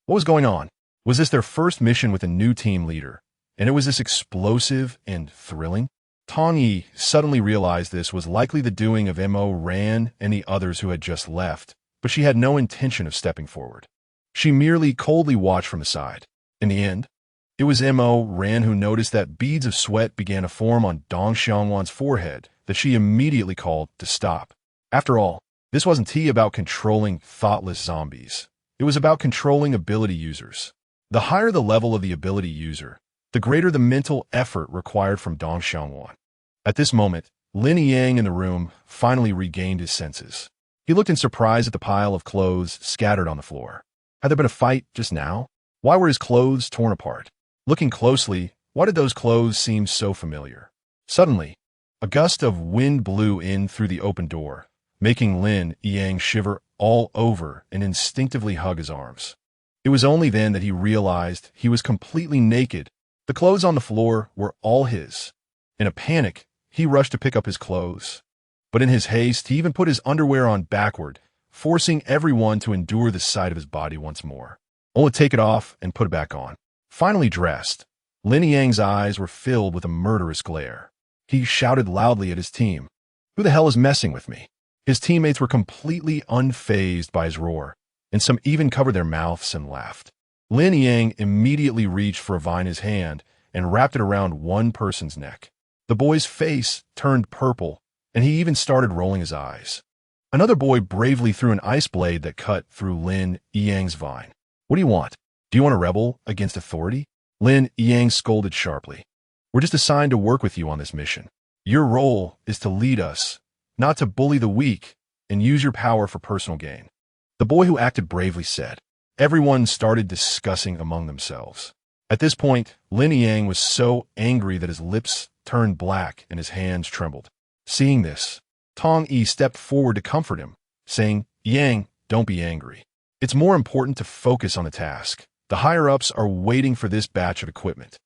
What was going on? Was this their first mission with a new team leader? And it was this explosive and thrilling? Tong Yi suddenly realized this was likely the doing of Mo Ran and the others who had just left, but she had no intention of stepping forward. She merely coldly watched from the side. In the end, it was Mo Ran who noticed that beads of sweat began to form on Dong Xiangwan's forehead that she immediately called to stop. After all, this wasn't about controlling thoughtless zombies. It was about controlling ability users. The higher the level of the ability user, the greater the mental effort required from Dong Xiangwan. At this moment, Lin Yang in the room finally regained his senses. He looked in surprise at the pile of clothes scattered on the floor. Had there been a fight just now? Why were his clothes torn apart? Looking closely, why did those clothes seem so familiar? Suddenly, a gust of wind blew in through the open door, making Lin Yang shiver all over and instinctively hug his arms. It was only then that he realized he was completely naked. The clothes on the floor were all his. In a panic, he rushed to pick up his clothes. But in his haste, he even put his underwear on backward, forcing everyone to endure the sight of his body once more. Only take it off and put it back on. Finally dressed, Lin Yang's eyes were filled with a murderous glare. He shouted loudly at his team, "Who the hell is messing with me?" His teammates were completely unfazed by his roar, and some even covered their mouths and laughed. Lin Yang immediately reached for a vine in his hand and wrapped it around one person's neck. The boy's face turned purple, and he even started rolling his eyes. Another boy bravely threw an ice blade that cut through Lin Yang's vine. "What do you want? Do you want to rebel against authority?" Lin Yang scolded sharply. "We're just assigned to work with you on this mission. Your role is to lead us, not to bully the weak and use your power for personal gain." The boy who acted bravely said. Everyone started discussing among themselves. At this point, Lin Yang was so angry that his lips turned black and his hands trembled. Seeing this, Tong Yi stepped forward to comfort him, saying, "Yang, don't be angry. It's more important to focus on the task. The higher-ups are waiting for this batch of equipment."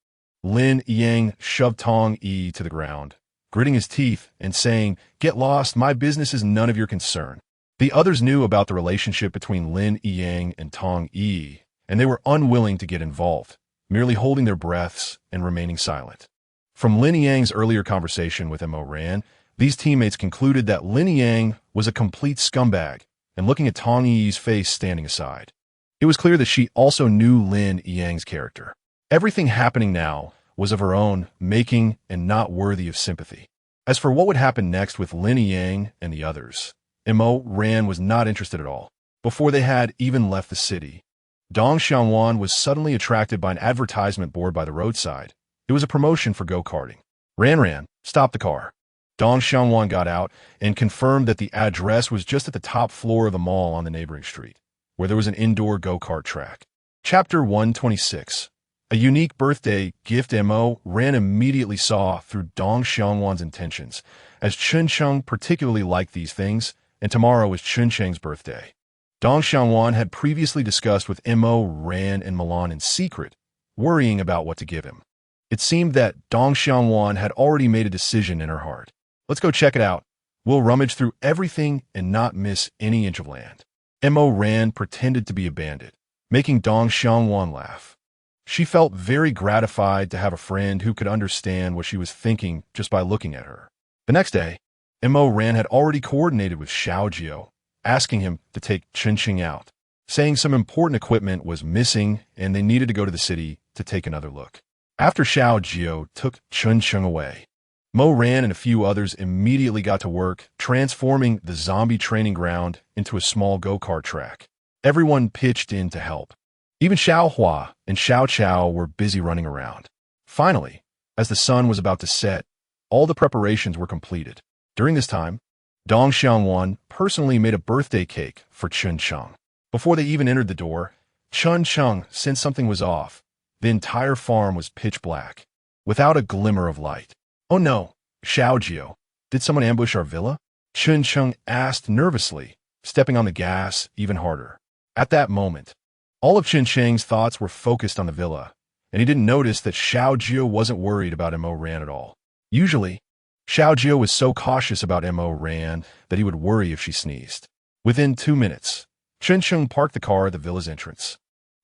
Lin Yang shoved Tong Yi to the ground, gritting his teeth and saying, "Get lost, my business is none of your concern." The others knew about the relationship between Lin Yang and Tong Yi, and they were unwilling to get involved, merely holding their breaths and remaining silent. From Lin Yang's earlier conversation with Mo Ran, these teammates concluded that Lin Yang was a complete scumbag, and looking at Tong Yi's face standing aside, it was clear that she also knew Lin Yang's character. Everything happening now was of her own making and not worthy of sympathy. As for what would happen next with Lin Yang and the others, Mo Ran was not interested at all. Before they had even left the city, Dong Xiangwan was suddenly attracted by an advertisement board by the roadside. It was a promotion for go-karting. Ran, stop the car. Dong Xiangwan got out and confirmed that the address was just at the top floor of the mall on the neighboring street, where there was an indoor go-kart track. Chapter 126. A unique birthday gift. Mo Ran immediately saw through Dong Xiangwan's intentions, as Chun Cheng particularly liked these things, and tomorrow was Chun Cheng's birthday. Dong Xiangwan had previously discussed with Mo Ran and Milan in secret, worrying about what to give him. It seemed that Dong Xiangwan had already made a decision in her heart. "Let's go check it out. We'll rummage through everything and not miss any inch of land." Mo Ran pretended to be a bandit, making Dong Xiangwan laugh. She felt very gratified to have a friend who could understand what she was thinking just by looking at her. The next day, Mo Ran had already coordinated with Xiao Jiu, asking him to take Chun Cheng out, saying some important equipment was missing and they needed to go to the city to take another look. After Xiao Jiu took Chun Cheng away, Mo Ran and a few others immediately got to work transforming the zombie training ground into a small go-kart track. Everyone pitched in to help. Even Xiao Hua and Xiao Chao were busy running around. Finally, as the sun was about to set, all the preparations were completed. During this time, Dong Xiangwan personally made a birthday cake for Chun Cheng. Before they even entered the door, Chun Cheng sensed something was off. The entire farm was pitch black, without a glimmer of light. "Oh no, Xiao Jiu, did someone ambush our villa?" Chun Cheng asked nervously, stepping on the gas even harder. At that moment, all of Chun Cheng's thoughts were focused on the villa, and he didn't notice that Xiao Jiu wasn't worried about Mo Ran at all. Usually, Xiao Jiu was so cautious about Mo Ran that he would worry if she sneezed. Within 2 minutes, Chun Cheng parked the car at the villa's entrance.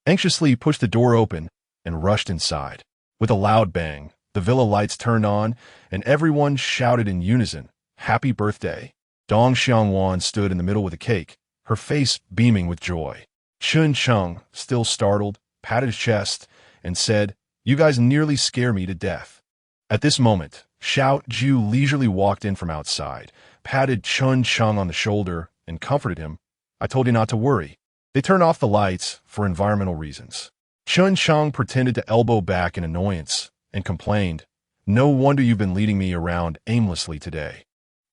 anxiously pushed the door open and rushed inside. With a loud bang, the villa lights turned on, and everyone shouted in unison, "Happy birthday!" Dong Xiangwan stood in the middle with a cake, her face beaming with joy. Chun Chung, still startled, patted his chest and said, "You guys nearly scare me to death." At this moment, Xiao Jiu leisurely walked in from outside, patted Chun Chung on the shoulder, and comforted him. "I told you not to worry." They turned off the lights for environmental reasons. Chun Chung pretended to elbow back in annoyance and complained, "No wonder you've been leading me around aimlessly today.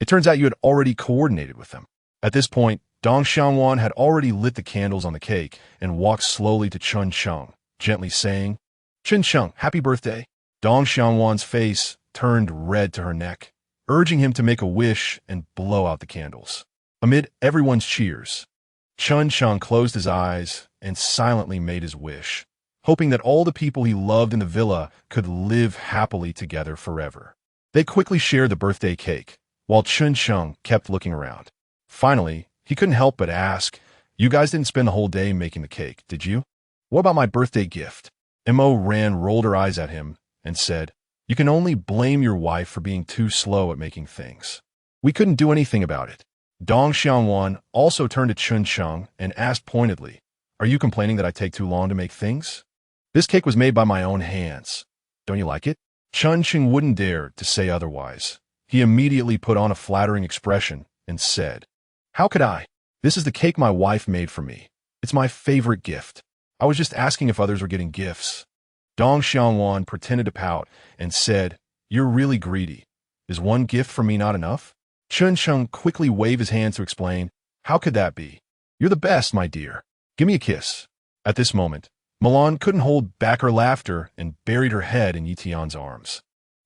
It turns out you had already coordinated with them." At this point, Dong Xiangwan had already lit the candles on the cake and walked slowly to Chun Chung, gently saying, "Chun Chung, happy birthday." Dong Xiangwan's face turned red to her neck, urging him to make a wish and blow out the candles. Amid everyone's cheers, Chun Chung closed his eyes and silently made his wish, hoping that all the people he loved in the villa could live happily together forever. They quickly shared the birthday cake, while Chun Chung kept looking around. Finally, he couldn't help but ask, "You guys didn't spend the whole day making the cake, did you? What about my birthday gift?" Mo Ran rolled her eyes at him and said, "You can only blame your wife for being too slow at making things. We couldn't do anything about it." Dong Xiangwan also turned to Chun Chung and asked pointedly, "Are you complaining that I take too long to make things? This cake was made by my own hands. Don't you like it?" Chun Chung wouldn't dare to say otherwise. He immediately put on a flattering expression and said, "How could I? This is the cake my wife made for me. It's my favorite gift. I was just asking if others were getting gifts." Dong Xiangwan pretended to pout and said, "You're really greedy. Is one gift from me not enough?" Chun Chung quickly waved his hands to explain, "How could that be? You're the best, my dear. Give me a kiss." At this moment, Milan couldn't hold back her laughter and buried her head in Yi Tian's arms,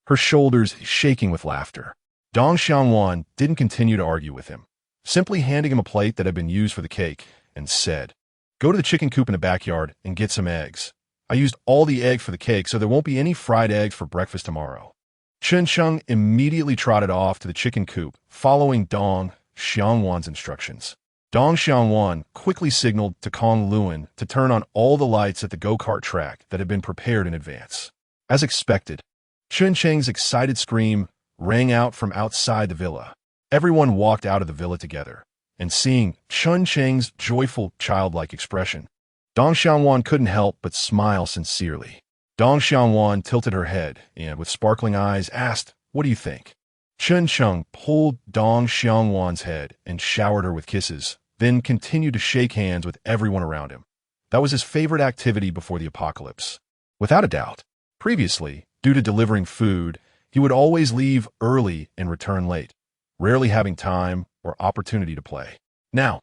her shoulders shaking with laughter. Dong Xiangwan didn't continue to argue with him, simply handing him a plate that had been used for the cake, and said, "Go to the chicken coop in the backyard and get some eggs. I used all the egg for the cake, so there won't be any fried eggs for breakfast tomorrow." Chun Chung immediately trotted off to the chicken coop, following Dong Xiangwan's instructions. Dong Xiangwan quickly signaled to Kong Luan to turn on all the lights at the go-kart track that had been prepared in advance. As expected, Chun Cheng's excited scream rang out from outside the villa. Everyone walked out of the villa together, and seeing Chun Cheng's joyful, childlike expression, Dong Xiangwan couldn't help but smile sincerely. Dong Xiangwan tilted her head and, with sparkling eyes, asked, "What do you think?" Chun Chung pulled Dong Xiangwan's head and showered her with kisses, then continued to shake hands with everyone around him. That was his favorite activity before the apocalypse. Without a doubt, previously, due to delivering food, he would always leave early and return late, rarely having time or opportunity to play. Now,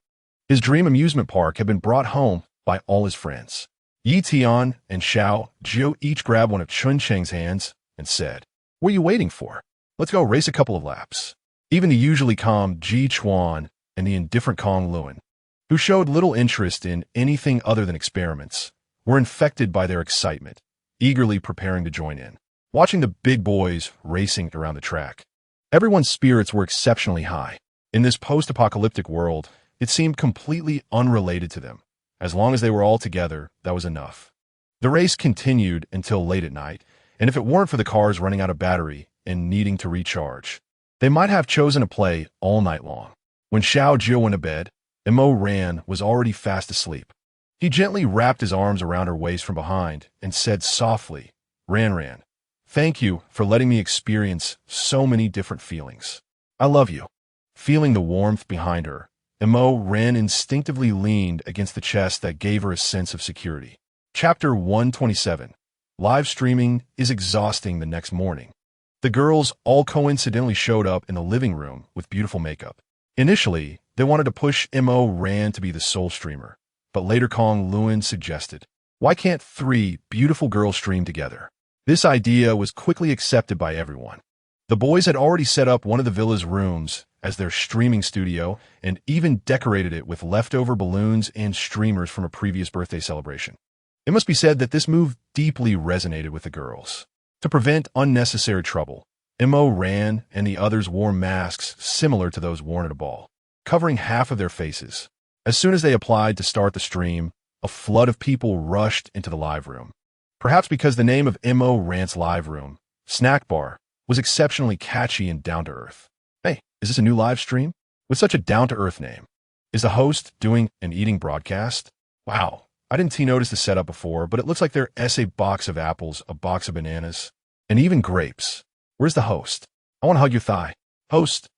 his dream amusement park had been brought home by all his friends. Yi Tian and Xiao Jiu each grabbed one of Chun Cheng's hands and said, "What are you waiting for? Let's go race a couple of laps." Even the usually calm Ji Chuan and the indifferent Kong Luan, who showed little interest in anything other than experiments, were infected by their excitement, eagerly preparing to join in, watching the big boys racing around the track. Everyone's spirits were exceptionally high. In this post-apocalyptic world, it seemed completely unrelated to them. As long as they were all together, that was enough. The race continued until late at night, and if it weren't for the cars running out of battery and needing to recharge, they might have chosen to play all night long. When Xiao Jiu went to bed, Mo Ran was already fast asleep. He gently wrapped his arms around her waist from behind and said softly, Ran, thank you for letting me experience so many different feelings. I love you." Feeling the warmth behind her, Mo Ran instinctively leaned against the chest that gave her a sense of security. Chapter 127. Live streaming is exhausting the next morning. The girls all coincidentally showed up in the living room with beautiful makeup. Initially, they wanted to push Mo Ran to be the sole streamer, but later Kong Luan suggested, "Why can't 3 beautiful girls stream together?" This idea was quickly accepted by everyone. The boys had already set up one of the villa's rooms as their streaming studio and even decorated it with leftover balloons and streamers from a previous birthday celebration. It must be said that this move deeply resonated with the girls. To prevent unnecessary trouble, Mo Ran and the others wore masks similar to those worn at a ball, covering half of their faces. As soon as they applied to start the stream, A flood of people rushed into the live room. Perhaps because the name of Mo Rant's live room, Snack Bar, was exceptionally catchy and down-to-earth. Hey, is this a new live stream? With such a down-to-earth name. Is the host doing an eating broadcast? Wow, I didn't notice the setup before, but it looks like there's a box of apples, a box of bananas, and even grapes. Where's the host? I want to hug your thigh. Host,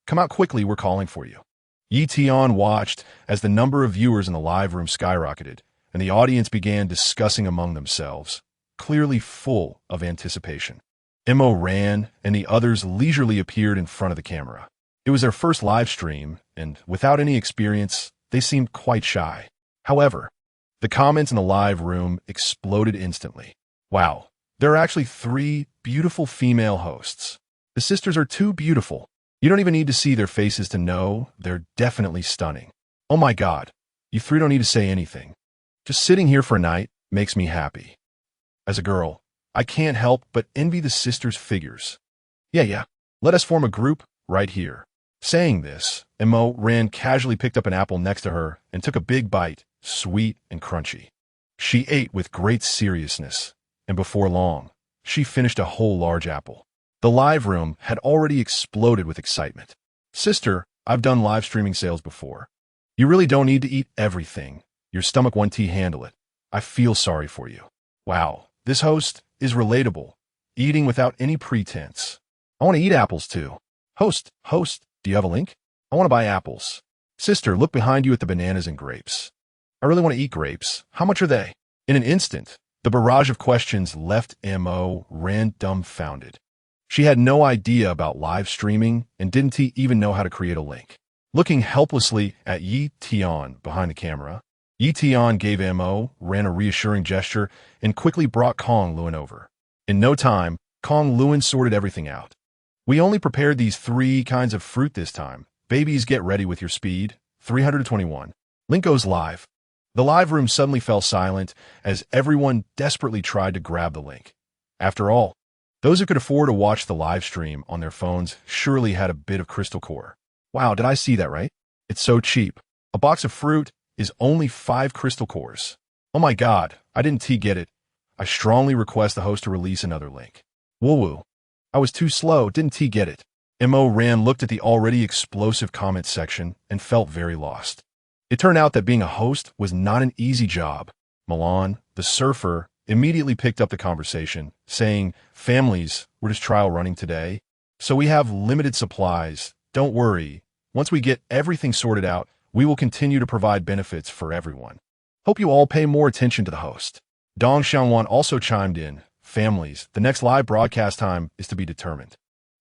come out quickly, we're calling for you. Yi Tian watched as the number of viewers in the live room skyrocketed, and the audience began discussing among themselves, clearly full of anticipation. Mo ran, and the others leisurely appeared in front of the camera. It was their first live stream, and without any experience, they seemed quite shy. However, the comments in the live room exploded instantly. Wow, there are actually 3 beautiful female hosts. The sisters are too beautiful. You don't even need to see their faces to know they're definitely stunning. Oh my God, you 3 don't need to say anything. Just sitting here for a night makes me happy. As a girl, I can't help but envy the sisters' figures. Yeah, let us form a group right here. Saying this, Mo ran casually picked up an apple next to her and took a big bite, sweet and crunchy. She ate with great seriousness, and before long, she finished a whole large apple. The live room had already exploded with excitement. Sister, I've done live streaming sales before. You really don't need to eat everything. Your stomach won't handle it. I feel sorry for you. Wow, this host is relatable, eating without any pretense. I want to eat apples too. Host, do you have a link? I want to buy apples. Sister, look behind you at the bananas and grapes. I really want to eat grapes. How much are they? In an instant, the barrage of questions left Mo ran dumbfounded. She had no idea about live streaming and didn't even know how to create a link. Looking helplessly at Yi Tian behind the camera, Yi Tian gave Mo ran a reassuring gesture and quickly brought Kong Luan over. In no time, Kong Luan sorted everything out. We only prepared these 3 kinds of fruit this time. Babies, get ready with your speed. 321. Link goes live. The live room suddenly fell silent as everyone desperately tried to grab the link. After all, those who could afford to watch the live stream on their phones surely had a bit of crystal core. Wow, did I see that right? It's so cheap. A box of fruit is only 5 crystal cores. Oh my God, I didn't get it. I strongly request the host to release another link. Woo-woo. I was too slow, didn't get it. Mo Ran looked at the already explosive comment section and felt very lost. It turned out that being a host was not an easy job. Milan, the surfer, immediately picked up the conversation, saying, "Families, we're just trial running today, so we have limited supplies. Don't worry. Once we get everything sorted out, we will continue to provide benefits for everyone. Hope you all pay more attention to the host." Dong Xiangwan also chimed in, "Families, the next live broadcast time is to be determined.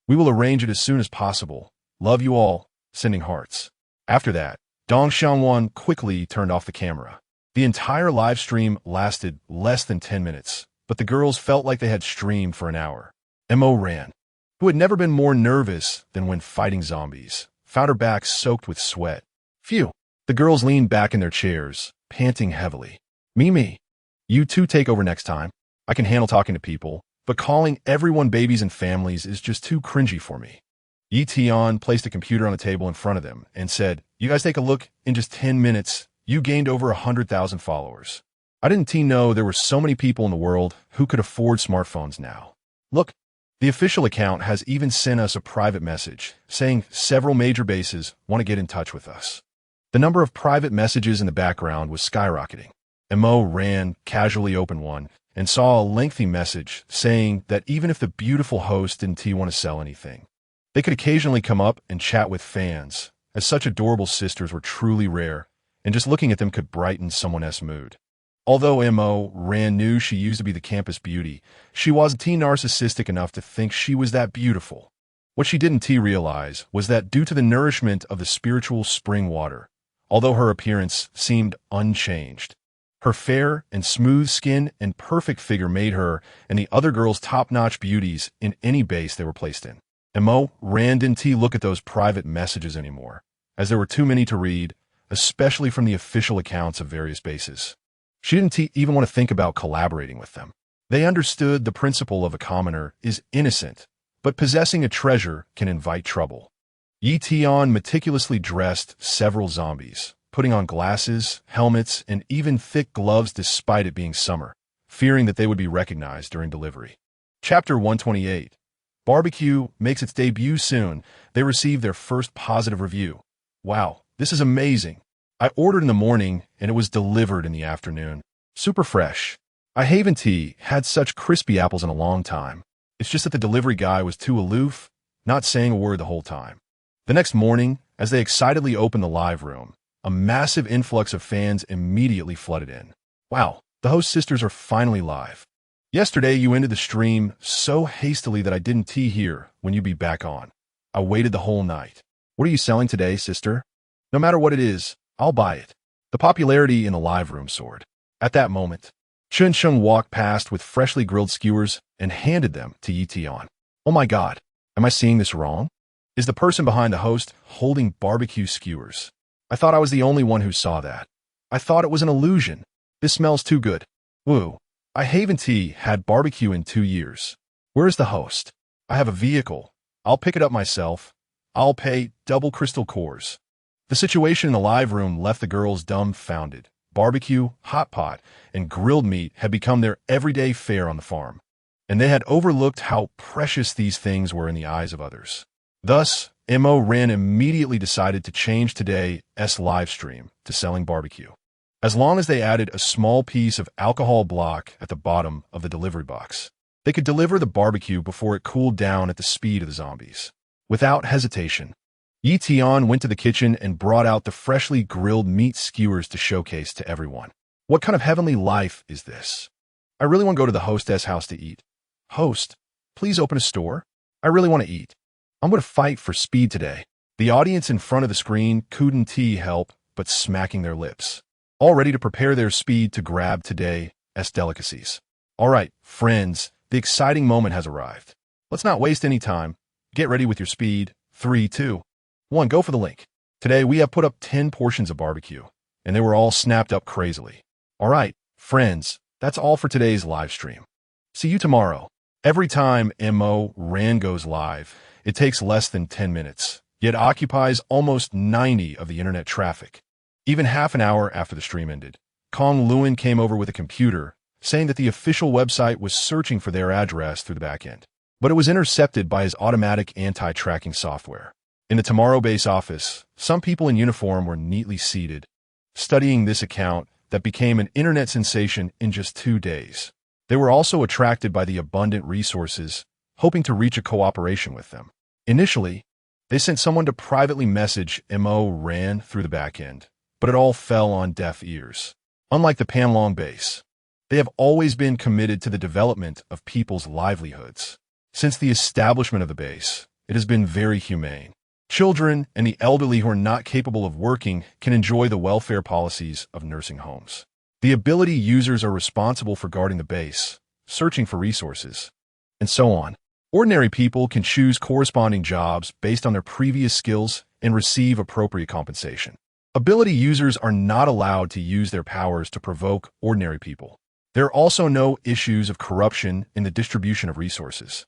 We will arrange it as soon as possible. Love you all," sending hearts. After that, Dong Xiangwan quickly turned off the camera. The entire live stream lasted less than 10 minutes, but the girls felt like they had streamed for an hour. Mo Ran, who had never been more nervous than when fighting zombies, found her back soaked with sweat. Phew. The girls leaned back in their chairs, panting heavily. Me. You 2 take over next time. I can handle talking to people, but calling everyone babies and families is just too cringy for me. Yi Tian placed a computer on the table in front of them and said, "You guys take a look. In just 10 minutes, you gained over 100,000 followers. I didn't know there were so many people in the world who could afford smartphones now. Look, the official account has even sent us a private message saying several major bases want to get in touch with us." The number of private messages in the background was skyrocketing. Mo Ran casually opened one and saw a lengthy message saying that even if the beautiful host didn't want to sell anything, they could occasionally come up and chat with fans, as such adorable sisters were truly rare, and just looking at them could brighten someone else's mood. Although Mo Ran knew she used to be the campus beauty, she wasn't narcissistic enough to think she was that beautiful. What she didn't realize was that due to the nourishment of the spiritual spring water, although her appearance seemed unchanged, her fair and smooth skin and perfect figure made her and the other girls top-notch beauties in any base they were placed in. Mo Ran didn't look at those private messages anymore, as there were too many to read, especially from the official accounts of various bases. She didn't even want to think about collaborating with them. They understood the principle of a commoner is innocent, but possessing a treasure can invite trouble. Yi Tian meticulously dressed several zombies, putting on glasses, helmets, and even thick gloves despite it being summer, fearing that they would be recognized during delivery. Chapter 128. Barbecue makes its debut soon. They receive their first positive review. Wow, this is amazing. I ordered in the morning, and it was delivered in the afternoon. Super fresh. I haven't had such crispy apples in a long time. It's just that the delivery guy was too aloof, not saying a word the whole time. The next morning, as they excitedly opened the live room, a massive influx of fans immediately flooded in. Wow, the host sisters are finally live. Yesterday, you ended the stream so hastily that I didn't hear when you'd be back on. I waited the whole night. What are you selling today, sister? No matter what it is, I'll buy it. The popularity in the live room soared. At that moment, Chun Chung walked past with freshly grilled skewers and handed them to Yi Tian. Oh my God, am I seeing this wrong? Is the person behind the host holding barbecue skewers? I thought I was the only one who saw that. I thought it was an illusion. This smells too good. Woo. I haven't had barbecue in 2 years. Where is the host? I have a vehicle. I'll pick it up myself. I'll pay double crystal cores. The situation in the live room left the girls dumbfounded. Barbecue, hot pot, and grilled meat had become their everyday fare on the farm, and they had overlooked how precious these things were in the eyes of others. Thus, Ran immediately decided to change today's live stream to selling barbecue. As long as they added a small piece of alcohol block at the bottom of the delivery box, they could deliver the barbecue before it cooled down at the speed of the zombies. Without hesitation, Yi Tian went to the kitchen and brought out the freshly grilled meat skewers to showcase to everyone. What kind of heavenly life is this? I really want to go to the hostess house to eat. Host, please open a store. I really want to eat. I'm going to fight for speed today. The audience in front of the screen couldn't help but smacking their lips, all ready to prepare their speed to grab today's delicacies. All right, friends, the exciting moment has arrived. Let's not waste any time. Get ready with your speed. 3, 2, 1, go for the link. Today, we have put up 10 portions of barbecue, and they were all snapped up crazily. All right, friends, that's all for today's live stream. See you tomorrow. Every time Ran goes live, it takes less than 10 minutes, yet occupies almost 90 of the internet traffic. Even half an hour after the stream ended, Kong Luen came over with a computer, saying that the official website was searching for their address through the backend, but it was intercepted by his automatic anti-tracking software. In the Tomorrow base office, some people in uniform were neatly seated, studying this account that became an internet sensation in just 2 days. They were also attracted by the abundant resources, hoping to reach a cooperation with them. Initially, they sent someone to privately message Ran through the backend, but it all fell on deaf ears. Unlike the Panlong base, they have always been committed to the development of people's livelihoods. Since the establishment of the base, it has been very humane. Children and the elderly who are not capable of working can enjoy the welfare policies of nursing homes. The ability users are responsible for guarding the base, searching for resources, and so on. Ordinary people can choose corresponding jobs based on their previous skills and receive appropriate compensation. Ability users are not allowed to use their powers to provoke ordinary people. There are also no issues of corruption in the distribution of resources.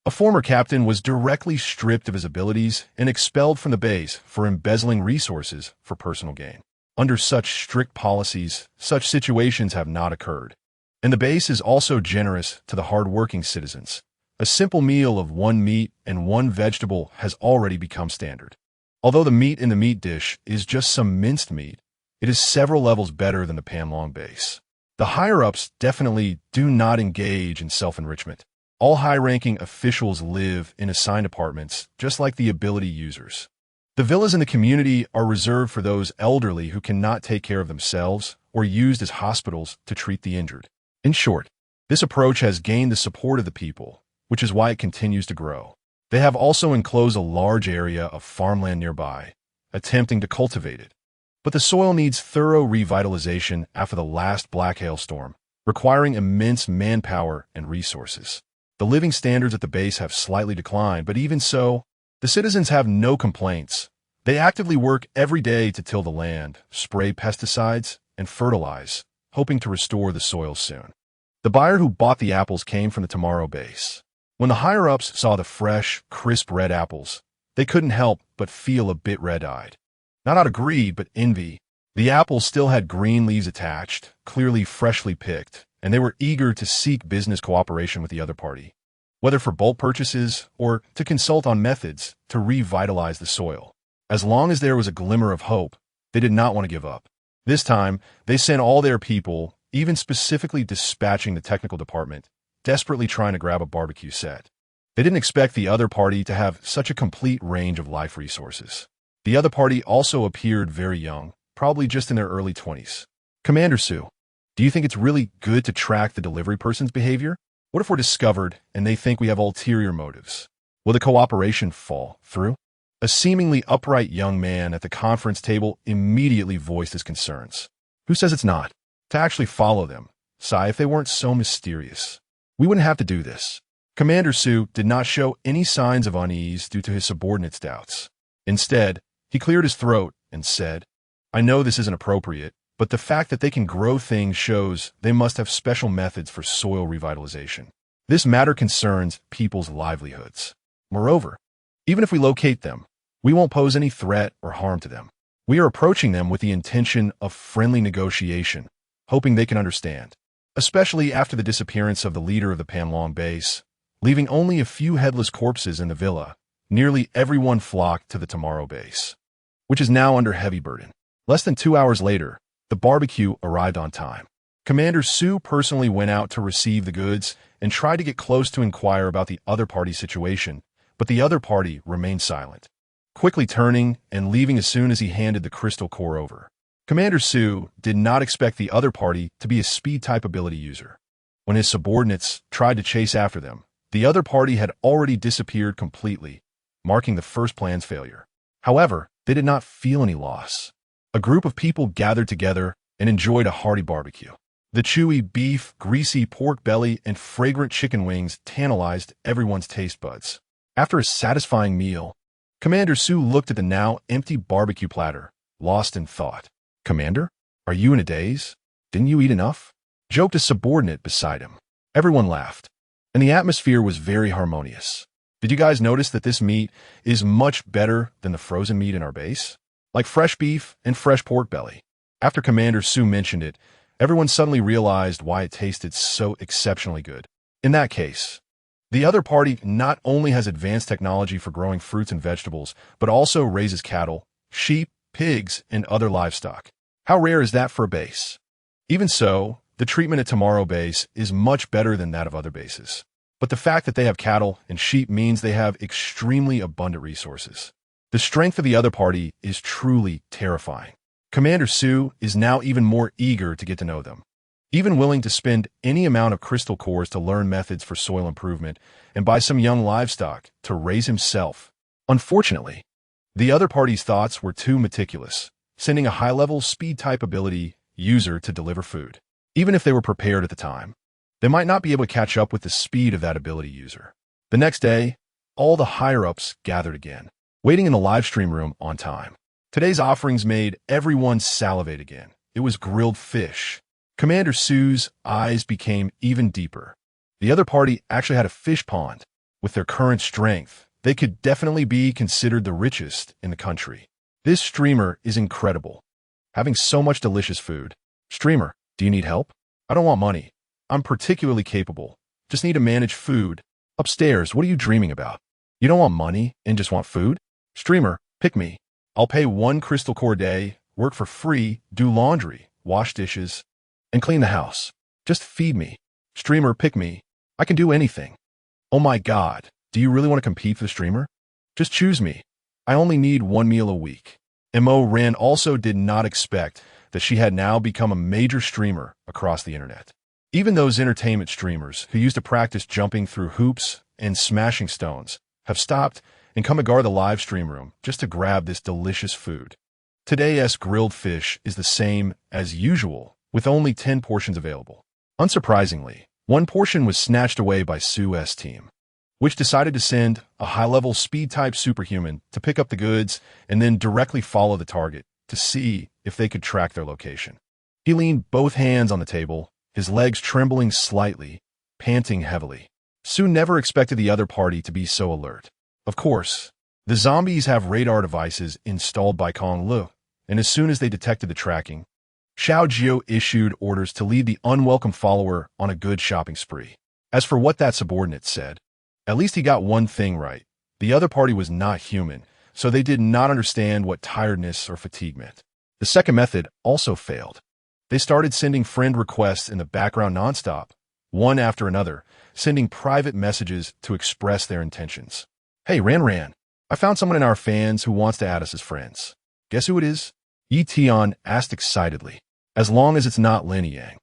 A former captain was directly stripped of his abilities and expelled from the base for embezzling resources for personal gain. Under such strict policies, such situations have not occurred. And the base is also generous to the hard-working citizens. A simple meal of 1 meat and 1 vegetable has already become standard. Although the meat in the meat dish is just some minced meat, it is several levels better than the Panlong base. The higher-ups definitely do not engage in self-enrichment. All high-ranking officials live in assigned apartments, just like the ability users. The villas in the community are reserved for those elderly who cannot take care of themselves or used as hospitals to treat the injured. In short, this approach has gained the support of the people, which is why it continues to grow. They have also enclosed a large area of farmland nearby, attempting to cultivate it. But the soil needs thorough revitalization after the last black hailstorm, requiring immense manpower and resources. The living standards at the base have slightly declined, but even so, the citizens have no complaints. They actively work every day to till the land, spray pesticides, and fertilize, hoping to restore the soil soon. The buyer who bought the apples came from the Tomorrow base. When the higher-ups saw the fresh, crisp red apples, they couldn't help but feel a bit red-eyed. Not out of greed, but envy. The apples still had green leaves attached, clearly freshly picked, and they were eager to seek business cooperation with the other party, whether for bulk purchases or to consult on methods to revitalize the soil. As long as there was a glimmer of hope, they did not want to give up. This time, they sent all their people, even specifically dispatching the technical department, desperately trying to grab a barbecue set. They didn't expect the other party to have such a complete range of life resources. The other party also appeared very young, probably just in their early 20s. Commander Sue, do you think it's really good to track the delivery person's behavior? What if we're discovered and they think we have ulterior motives? Will the cooperation fall through? A seemingly upright young man at the conference table immediately voiced his concerns. Who says it's not? To actually follow them. Sigh, if they weren't so mysterious. We wouldn't have to do this. Commander Sue did not show any signs of unease due to his subordinates' doubts. Instead, he cleared his throat and said, I know this isn't appropriate, but the fact that they can grow things shows they must have special methods for soil revitalization. This matter concerns people's livelihoods. Moreover, even if we locate them, we won't pose any threat or harm to them. We are approaching them with the intention of friendly negotiation, hoping they can understand, especially after the disappearance of the leader of the Panlong base, leaving only a few headless corpses in the villa. Nearly everyone flocked to the Tomorrow base, which is now under heavy burden. Less than 2 hours later, the barbecue arrived on time. Commander Sue personally went out to receive the goods and tried to get close to inquire about the other party's situation, but the other party remained silent, quickly turning and leaving as soon as he handed the crystal core over. Commander Sue did not expect the other party to be a speed-type ability user. When his subordinates tried to chase after them, the other party had already disappeared completely, marking the first plan's failure. However, they did not feel any loss. A group of people gathered together and enjoyed a hearty barbecue. The chewy beef, greasy pork belly, and fragrant chicken wings tantalized everyone's taste buds. After a satisfying meal, Commander Sue looked at the now empty barbecue platter, lost in thought. Commander, are you in a daze? Didn't you eat enough? Joked a subordinate beside him. Everyone laughed, and the atmosphere was very harmonious. Did you guys notice that this meat is much better than the frozen meat in our base? Like fresh beef and fresh pork belly. After Commander Sue mentioned it, everyone suddenly realized why it tasted so exceptionally good. In that case, the other party not only has advanced technology for growing fruits and vegetables, but also raises cattle, sheep, pigs, and other livestock. How rare is that for a base? Even so, the treatment at Tomorrow Base is much better than that of other bases. But the fact that they have cattle and sheep means they have extremely abundant resources. The strength of the other party is truly terrifying. Commander Sue is now even more eager to get to know them, even willing to spend any amount of crystal cores to learn methods for soil improvement and buy some young livestock to raise himself. Unfortunately, the other party's thoughts were too meticulous, sending a high-level speed-type ability user to deliver food. Even if they were prepared at the time, they might not be able to catch up with the speed of that ability user. The next day, all the higher-ups gathered again, waiting in the live stream room on time. Today's offerings made everyone salivate again. It was grilled fish. Commander Sue's eyes became even deeper. The other party actually had a fish pond. With their current strength, they could definitely be considered the richest in the country. This streamer is incredible, having so much delicious food. Streamer, do you need help? I don't want money. I'm particularly capable. Just need to manage food. Upstairs, what are you dreaming about? You don't want money and just want food? Streamer, pick me. I'll pay 1 crystal core a day, work for free, do laundry, wash dishes, and clean the house. Just feed me. Streamer, pick me. I can do anything. Oh my God, do you really want to compete for the streamer? Just choose me. I only need 1 meal a week. Mo Ren also did not expect that she had now become a major streamer across the internet. Even those entertainment streamers who used to practice jumping through hoops and smashing stones have stopped and come to guard the live stream room just to grab this delicious food. Today's grilled fish is the same as usual, with only 10 portions available. Unsurprisingly, 1 portion was snatched away by Sue's team, which decided to send a high-level speed-type superhuman to pick up the goods and then directly follow the target to see if they could track their location. He leaned both hands on the table, his legs trembling slightly, panting heavily. Sue never expected the other party to be so alert. Of course, the zombies have radar devices installed by Kong Lu, and as soon as they detected the tracking, Xiao Jiu issued orders to lead the unwelcome follower on a good shopping spree. As for what that subordinate said, at least he got one thing right. The other party was not human, so they did not understand what tiredness or fatigue meant. The second method also failed. They started sending friend requests in the background nonstop, one after another, sending private messages to express their intentions. Hey, Ran, I found someone in our fans who wants to add us as friends. Guess who it is? Yi asked excitedly. As long as it's not Lin Yang.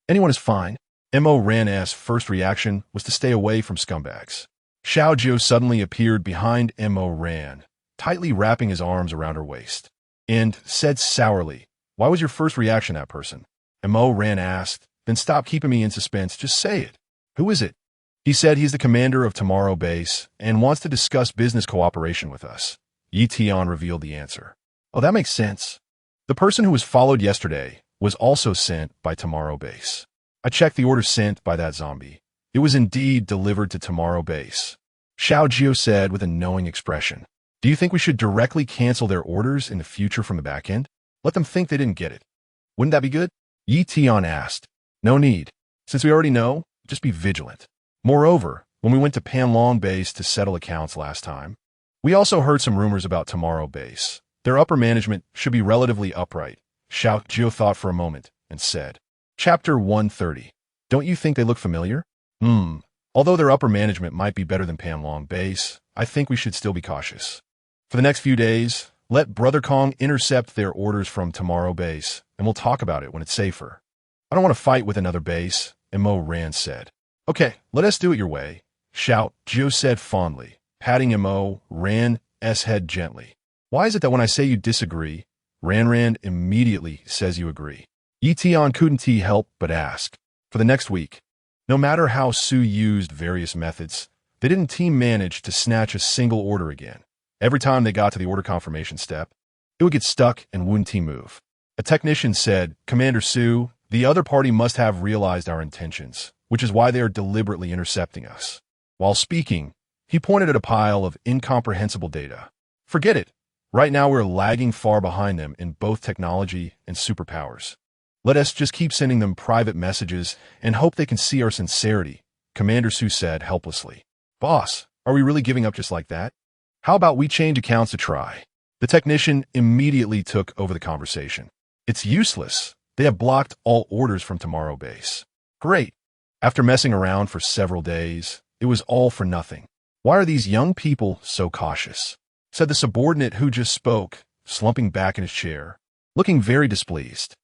Anyone is fine. Mo Ran's first reaction was to stay away from scumbags. Xiao Jiu suddenly appeared behind Mo Ran, tightly wrapping his arms around her waist, and said sourly, "Why was your first reaction that person?" Mo Ran asked, "Then stop keeping me in suspense, just say it." "Who is it?" He said he's the commander of Tomorrow Base and wants to discuss business cooperation with us. Yi revealed the answer. Oh, that makes sense. The person who was followed yesterday was also sent by Tomorrow Base. I checked the order sent by that zombie. It was indeed delivered to Tomorrow Base. Xiao Jiu said with a knowing expression. Do you think we should directly cancel their orders in the future from the back end? Let them think they didn't get it. Wouldn't that be good? Yi asked. No need. Since we already know, just be vigilant. Moreover, when we went to Panlong Base to settle accounts last time, we also heard some rumors about Tomorrow Base. Their upper management should be relatively upright. Xiao Jiu thought for a moment and said, Chapter 130. Don't you think they look familiar? Although their upper management might be better than Panlong Base, I think we should still be cautious. For the next few days, let Brother Kong intercept their orders from Tomorrow Base, and we'll talk about it when it's safer. I don't want to fight with another base, Mo Ran said. Okay, let us do it your way, Xiao Jiu said fondly, patting Mo Ran's head gently. Why is it that when I say you disagree, Ran immediately says you agree? Yi couldn't help but ask. For the next week, no matter how Su used various methods, they didn't manage to snatch a single order again. Every time they got to the order confirmation step, it would get stuck and wouldn't move. A technician said, Commander Su, the other party must have realized our intentions, which is why they are deliberately intercepting us. While speaking, he pointed at a pile of incomprehensible data. Forget it. Right now we're lagging far behind them in both technology and superpowers. Let us just keep sending them private messages and hope they can see our sincerity, Commander Su said helplessly. Boss, are we really giving up just like that? How about we change accounts to try? The technician immediately took over the conversation. It's useless. They have blocked all orders from Tomorrow Base. Great. After messing around for several days, it was all for nothing. Why are these young people so cautious? Said the subordinate who just spoke, slumping back in his chair, looking very displeased.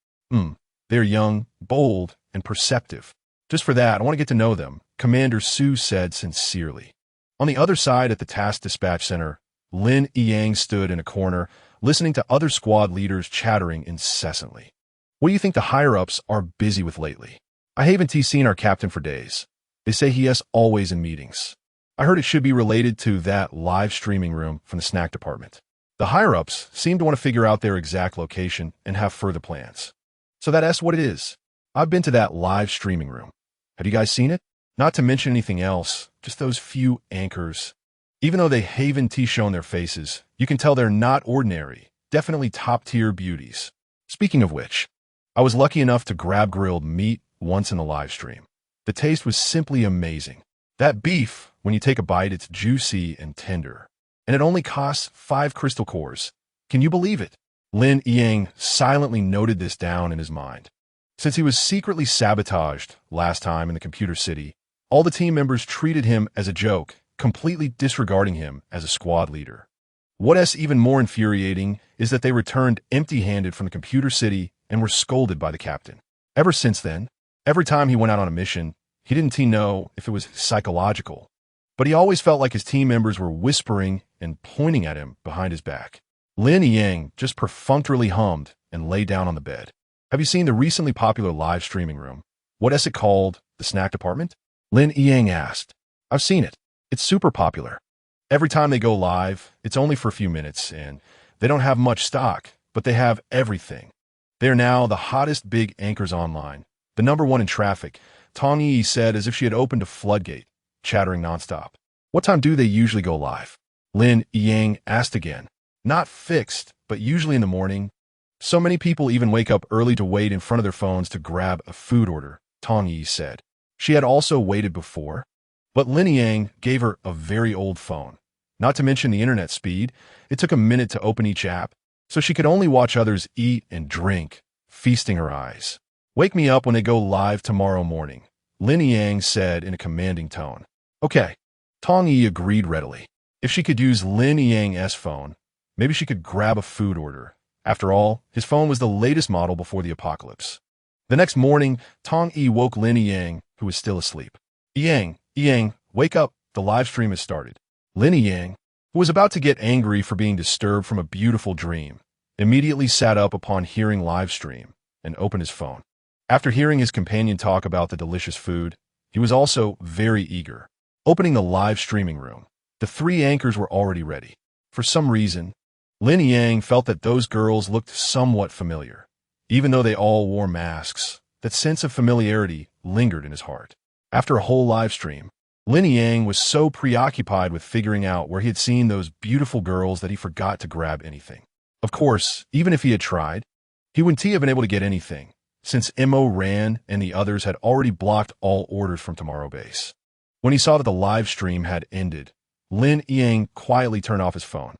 They're young, bold, and perceptive. Just for that, I want to get to know them, Commander Su said sincerely. On the other side at the task dispatch center, Lin Yang stood in a corner, listening to other squad leaders chattering incessantly. What do you think the higher-ups are busy with lately? I haven't seen our captain for days. They say he is always in meetings. I heard it should be related to that live streaming room from the snack department. The higher-ups seem to want to figure out their exact location and have further plans. So that's what it is. I've been to that live streaming room. Have you guys seen it? Not to mention anything else, just those few anchors. Even though they haven't shown their faces, you can tell they're not ordinary, definitely top-tier beauties. Speaking of which, I was lucky enough to grab grilled meat once in the live stream. The taste was simply amazing. That beef, when you take a bite, it's juicy and tender. And it only costs 5 crystal cores. Can you believe it? Lin Yang silently noted this down in his mind. Since he was secretly sabotaged last time in the computer city, all the team members treated him as a joke, completely disregarding him as a squad leader. What's even more infuriating is that they returned empty-handed from the computer city and were scolded by the captain. Ever since then, every time he went out on a mission, he didn't know if it was psychological, but he always felt like his team members were whispering and pointing at him behind his back. Lin Yang just perfunctorily hummed and lay down on the bed. Have you seen the recently popular live streaming room? What is it called? The snack department? Lin Yang asked. I've seen it. It's super popular. Every time they go live, it's only for a few minutes, and they don't have much stock, but they have everything. They are now the hottest big anchors online, the #1 in traffic, Tong Yi said as if she had opened a floodgate, chattering nonstop. What time do they usually go live? Lin Yang asked again. Not fixed, but usually in the morning. So many people even wake up early to wait in front of their phones to grab a food order, Tong Yi said. She had also waited before, but Lin Yang gave her a very old phone. Not to mention the internet speed, it took a minute to open each app, so she could only watch others eat and drink, feasting her eyes. Wake me up when they go live tomorrow morning, Lin Yang said in a commanding tone. Okay, Tong Yi agreed readily. If she could use Lin Yang's phone, maybe she could grab a food order. After all, his phone was the latest model before the apocalypse. The next morning, Tong Yi woke Lin Yang, who was still asleep. Yang, wake up, the live stream has started. Lin Yang, who was about to get angry for being disturbed from a beautiful dream, immediately sat up upon hearing live stream and opened his phone. After hearing his companion talk about the delicious food, he was also very eager. Opening the live streaming room, the three anchors were already ready. For some reason, Lin Yang felt that those girls looked somewhat familiar. Even though they all wore masks, that sense of familiarity lingered in his heart. After a whole live stream, Lin Yang was so preoccupied with figuring out where he had seen those beautiful girls that he forgot to grab anything. Of course, even if he had tried, he wouldn't have been able to get anything, since Mo Ran and the others had already blocked all orders from Tomorrow Base. When he saw that the live stream had ended, Lin Yang quietly turned off his phone.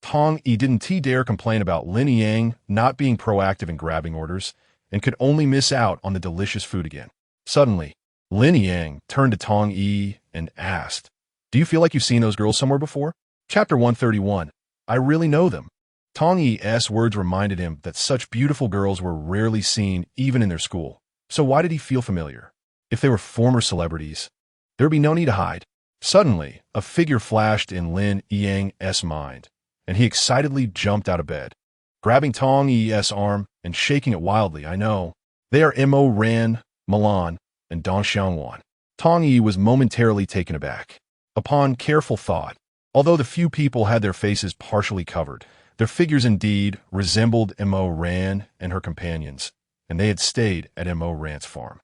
Tong Yi didn't dare complain about Lin Yang not being proactive in grabbing orders and could only miss out on the delicious food again. Suddenly, Lin Yang turned to Tong Yi and asked, "Do you feel like you've seen those girls somewhere before?" Chapter 131. I really know them. Tong Yi's words reminded him that such beautiful girls were rarely seen even in their school. So why did he feel familiar? If they were former celebrities, there would be no need to hide. Suddenly, a figure flashed in Lin Yang's mind, and he excitedly jumped out of bed. Grabbing Tong Yi's arm and shaking it wildly, I know. They are Mo Ran, Milan, and Don Xiangwan. Tong Yi was momentarily taken aback. Upon careful thought, although the few people had their faces partially covered, their figures indeed resembled Mo Ran and her companions, and they had stayed at Mo Ran's farm.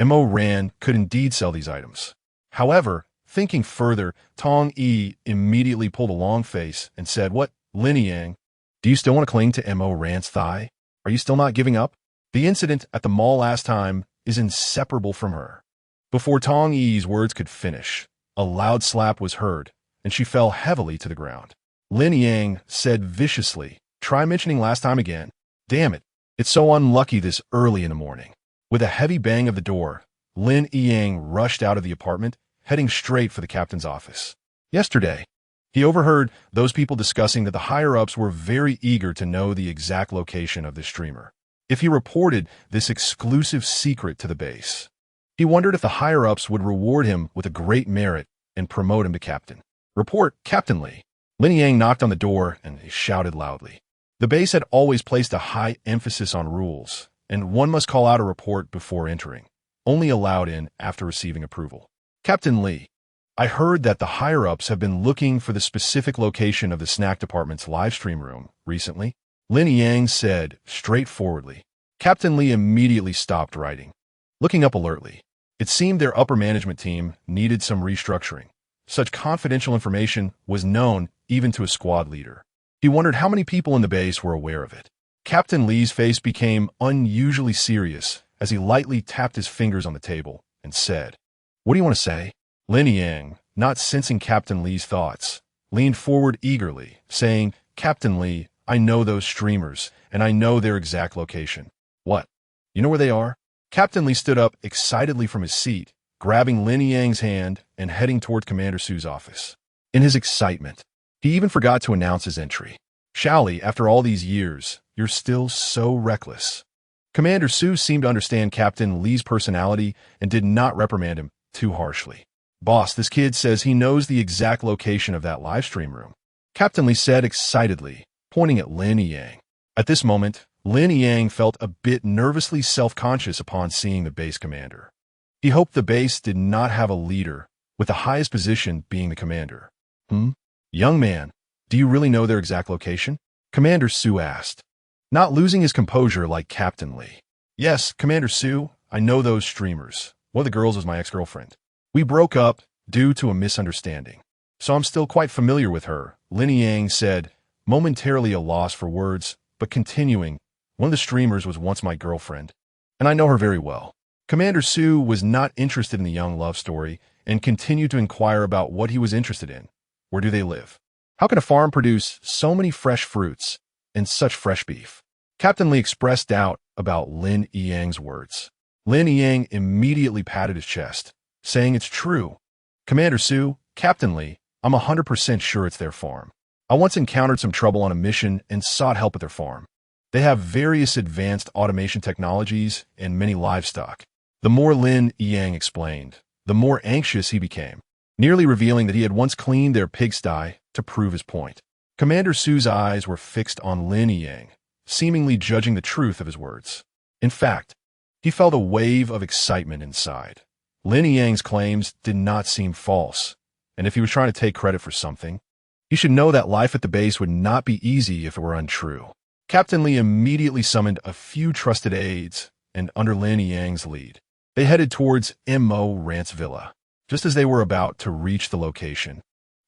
Mo Ran could indeed sell these items. However, thinking further, Tong Yi immediately pulled a long face and said, "What, Lin Yang? Do you still want to cling to Mo Ran's thigh? Are you still not giving up? The incident at the mall last time is inseparable from her." Before Tong Yi's words could finish, a loud slap was heard, and she fell heavily to the ground. Lin Yang said viciously, "Try mentioning last time again. Damn it, it's so unlucky this early in the morning." With a heavy bang of the door, Lin Yang rushed out of the apartment, heading straight for the captain's office. Yesterday, he overheard those people discussing that the higher-ups were very eager to know the exact location of the streamer. If he reported this exclusive secret to the base, he wondered if the higher-ups would reward him with a great merit and promote him to captain. "Report, Captain Lee." Lin Yang knocked on the door and he shouted loudly. The base had always placed a high emphasis on rules, and one must call out a report before entering, only allowed in after receiving approval. "Captain Lee, I heard that the higher-ups have been looking for the specific location of the snack department's live stream room recently," Lin Yang said straightforwardly. Captain Lee immediately stopped writing. Looking up alertly, it seemed their upper management team needed some restructuring. Such confidential information was known even to a squad leader. He wondered how many people in the base were aware of it. Captain Lee's face became unusually serious as he lightly tapped his fingers on the table and said, "What do you want to say?" Lin Yang, not sensing Captain Lee's thoughts, leaned forward eagerly, saying, "Captain Lee, I know those streamers, and I know their exact location." "What? You know where they are?" Captain Lee stood up excitedly from his seat, grabbing Lin Yang's hand and heading toward Commander Su's office. In his excitement, he even forgot to announce his entry. "Xiao Li, after all these years, you're still so reckless." Commander Su seemed to understand Captain Lee's personality and did not reprimand him too harshly. "Boss, this kid says he knows the exact location of that live stream room," Captain Lee said excitedly, pointing at Lin Yang. At this moment, Lin Yang felt a bit nervously self-conscious upon seeing the base commander. He hoped the base did not have a leader, with the highest position being the commander. "Young man, do you really know their exact location?" Commander Su asked, not losing his composure like Captain Lee. "Yes, Commander Su, I know those streamers. One of the girls was my ex-girlfriend. We broke up due to a misunderstanding, so I'm still quite familiar with her," Lin Yang said, momentarily a loss for words, but continuing, One of the streamers was once my girlfriend, and I know her very well. Commander Sue was not interested in the young love story and continued to inquire about what he was interested in. Where do they live? How can a farm produce so many fresh fruits and such fresh beef? Captain Lee expressed doubt about Lin Yang's words. Lin Yang immediately patted his chest, saying it's true. Commander Sue, Captain Lee, I'm 100% sure it's their farm. I once encountered some trouble on a mission and sought help at their farm. They have various advanced automation technologies and many livestock. The more Lin Yang explained, the more anxious he became, nearly revealing that he had once cleaned their pigsty to prove his point. Commander Sue's eyes were fixed on Lin Yang, seemingly judging the truth of his words. In fact, he felt a wave of excitement inside. Lin Yang's claims did not seem false, and if he was trying to take credit for something, he should know that life at the base would not be easy if it were untrue. Captain Lee immediately summoned a few trusted aides, and under Lin Yang's lead, they headed towards Mo Rant's villa. Just as they were about to reach the location,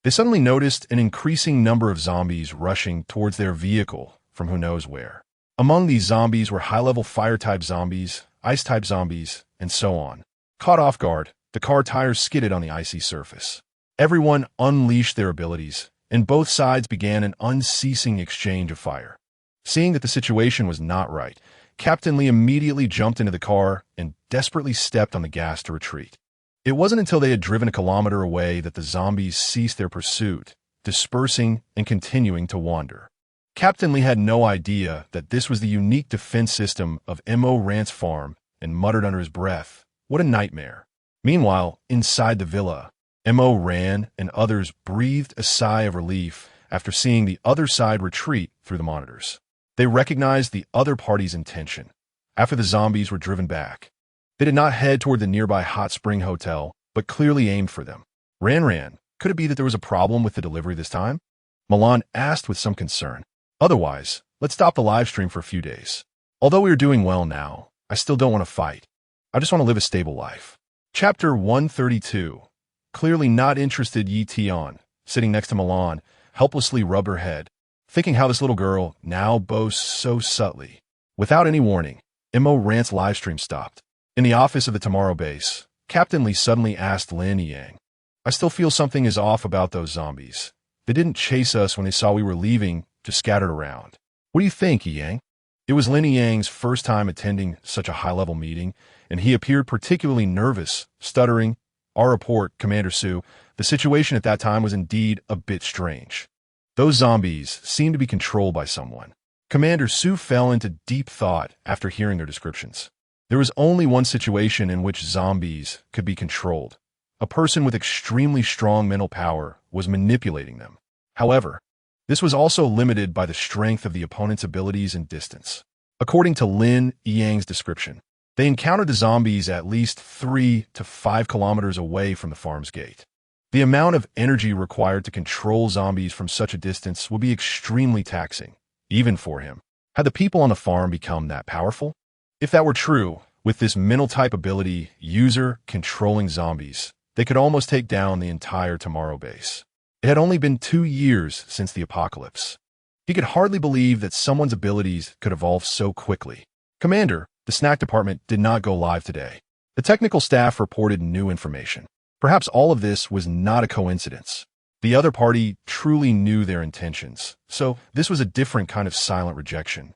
they suddenly noticed an increasing number of zombies rushing towards their vehicle from who knows where. Among these zombies were high-level fire-type zombies, ice-type zombies, and so on. Caught off guard, the car tires skidded on the icy surface. Everyone unleashed their abilities, and both sides began an unceasing exchange of fire. Seeing that the situation was not right, Captain Lee immediately jumped into the car and desperately stepped on the gas to retreat. It wasn't until they had driven a kilometer away that the zombies ceased their pursuit, dispersing and continuing to wander. Captain Lee had no idea that this was the unique defense system of Mo Rant's farm and muttered under his breath, "What a nightmare." Meanwhile, inside the villa, Mo Ran and others breathed a sigh of relief after seeing the other side retreat through the monitors. They recognized the other party's intention. After the zombies were driven back, they did not head toward the nearby hot spring hotel, but clearly aimed for them. Ran, could it be that there was a problem with the delivery this time? Milan asked with some concern. Otherwise, let's stop the live stream for a few days. Although we are doing well now, I still don't want to fight. I just want to live a stable life. Chapter 132. Clearly not interested, Yi Tian, sitting next to Milan, helplessly rubbed her head, thinking how this little girl now boasts so subtly. Without any warning, Mo Rant's livestream stopped. In the office of the Tomorrow base, Captain Lee suddenly asked Lin Yang, "I still feel something is off about those zombies. They didn't chase us when they saw we were leaving, just scattered around. What do you think, Yang?" It was Lin Yang's first time attending such a high-level meeting, and he appeared particularly nervous, stuttering, "Our report, Commander Sue, the situation at that time was indeed a bit strange. Those zombies seemed to be controlled by someone." Commander Sue fell into deep thought after hearing their descriptions. There was only one situation in which zombies could be controlled. A person with extremely strong mental power was manipulating them. However, this was also limited by the strength of the opponent's abilities and distance. According to Lin Yang's description, they encountered the zombies at least 3 to 5 kilometers away from the farm's gate. The amount of energy required to control zombies from such a distance would be extremely taxing, even for him. Had the people on the farm become that powerful? If that were true, with this mental-type ability, user controlling zombies, they could almost take down the entire Tomorrow base. It had only been 2 years since the apocalypse. He could hardly believe that someone's abilities could evolve so quickly. "Commander, the snack department did not go live today. The technical staff reported new information. Perhaps all of this was not a coincidence. The other party truly knew their intentions, so this was a different kind of silent rejection.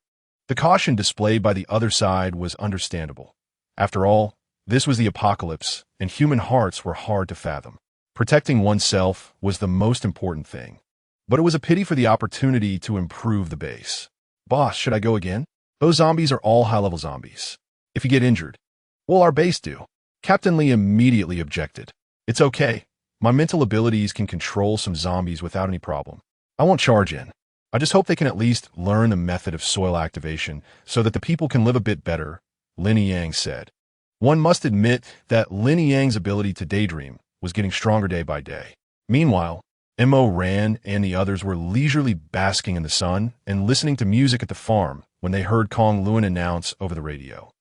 The caution displayed by the other side was understandable. After all, this was the apocalypse, and human hearts were hard to fathom. Protecting oneself was the most important thing. But it was a pity for the opportunity to improve the base. Boss, should I go again? Those zombies are all high-level zombies. If you get injured, what'll our base do?" Captain Lee immediately objected. "It's okay. My mental abilities can control some zombies without any problem. I won't charge in. I just hope they can at least learn the method of soil activation so that the people can live a bit better," Lin Yang said. One must admit that Lin Yang's ability to daydream was getting stronger day by day. Meanwhile, Mo Ran and the others were leisurely basking in the sun and listening to music at the farm when they heard Kong Luan announce over the radio,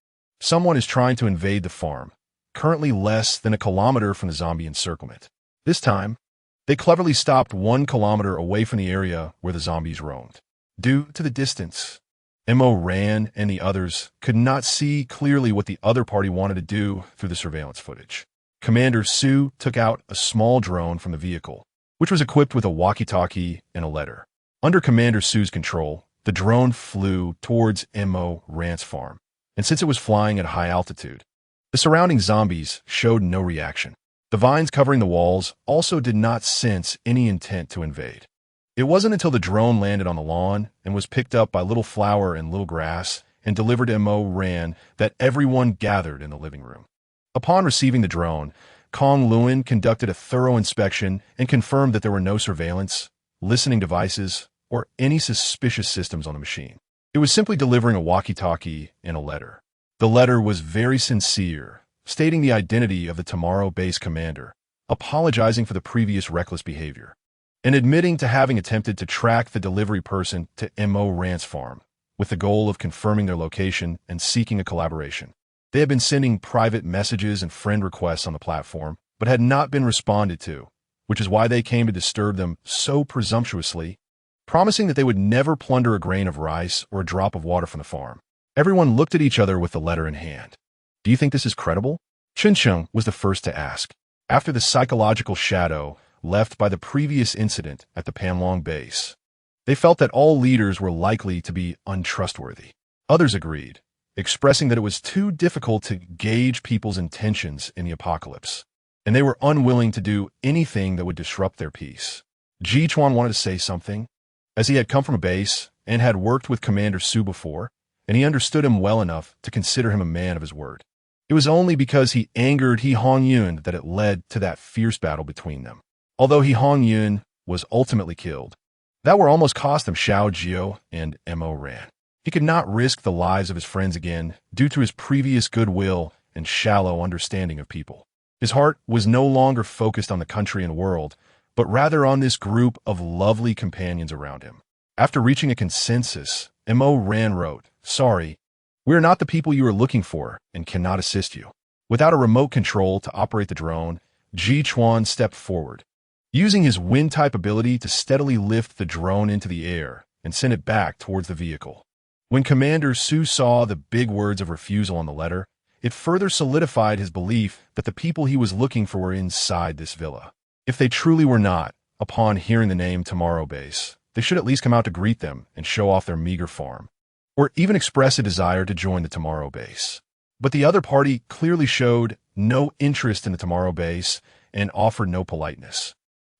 "Someone is trying to invade the farm, currently less than a kilometer from the zombie encirclement." This time, they cleverly stopped 1 kilometer away from the area where the zombies roamed. Due to the distance, Mo Ran and the others could not see clearly what the other party wanted to do through the surveillance footage. Commander Su took out a small drone from the vehicle, which was equipped with a walkie-talkie and a letter. Under Commander Su's control, the drone flew towards Mo Ran's farm, and since it was flying at high altitude, the surrounding zombies showed no reaction. The vines covering the walls also did not sense any intent to invade. It wasn't until the drone landed on the lawn and was picked up by Little Flower and Little Grass and delivered to Mo Ran that everyone gathered in the living room. Upon receiving the drone, Kong Luen conducted a thorough inspection and confirmed that there were no surveillance, listening devices, or any suspicious systems on the machine. It was simply delivering a walkie-talkie and a letter. The letter was very sincere, stating the identity of the Tomorrow Base commander, apologizing for the previous reckless behavior, and admitting to having attempted to track the delivery person to Mo Ran's farm, with the goal of confirming their location and seeking a collaboration. They had been sending private messages and friend requests on the platform, but had not been responded to, which is why they came to disturb them so presumptuously, promising that they would never plunder a grain of rice or a drop of water from the farm. Everyone looked at each other with the letter in hand. Do you think this is credible? Chen Cheng was the first to ask. After the psychological shadow left by the previous incident at the Panlong base, they felt that all leaders were likely to be untrustworthy. Others agreed, expressing that it was too difficult to gauge people's intentions in the apocalypse, and they were unwilling to do anything that would disrupt their peace. Ji Chuan wanted to say something, as he had come from a base and had worked with Commander Su before, and he understood him well enough to consider him a man of his word. It was only because he angered He Hongyun that it led to that fierce battle between them. Although He Hongyun was ultimately killed, that would almost cost him Xiao Jiu and Mo Ran. He could not risk the lives of his friends again due to his previous goodwill and shallow understanding of people. His heart was no longer focused on the country and world, but rather on this group of lovely companions around him. After reaching a consensus, Mo Ran wrote, "Sorry, we are not the people you are looking for and cannot assist you." Without a remote control to operate the drone, Ji Chuan stepped forward, using his wind-type ability to steadily lift the drone into the air and send it back towards the vehicle. When Commander Su saw the big words of refusal on the letter, it further solidified his belief that the people he was looking for were inside this villa. If they truly were not, upon hearing the name Tomorrow Base, they should at least come out to greet them and show off their meager farm, or even express a desire to join the Tomorrow Base. But the other party clearly showed no interest in the Tomorrow Base and offered no politeness.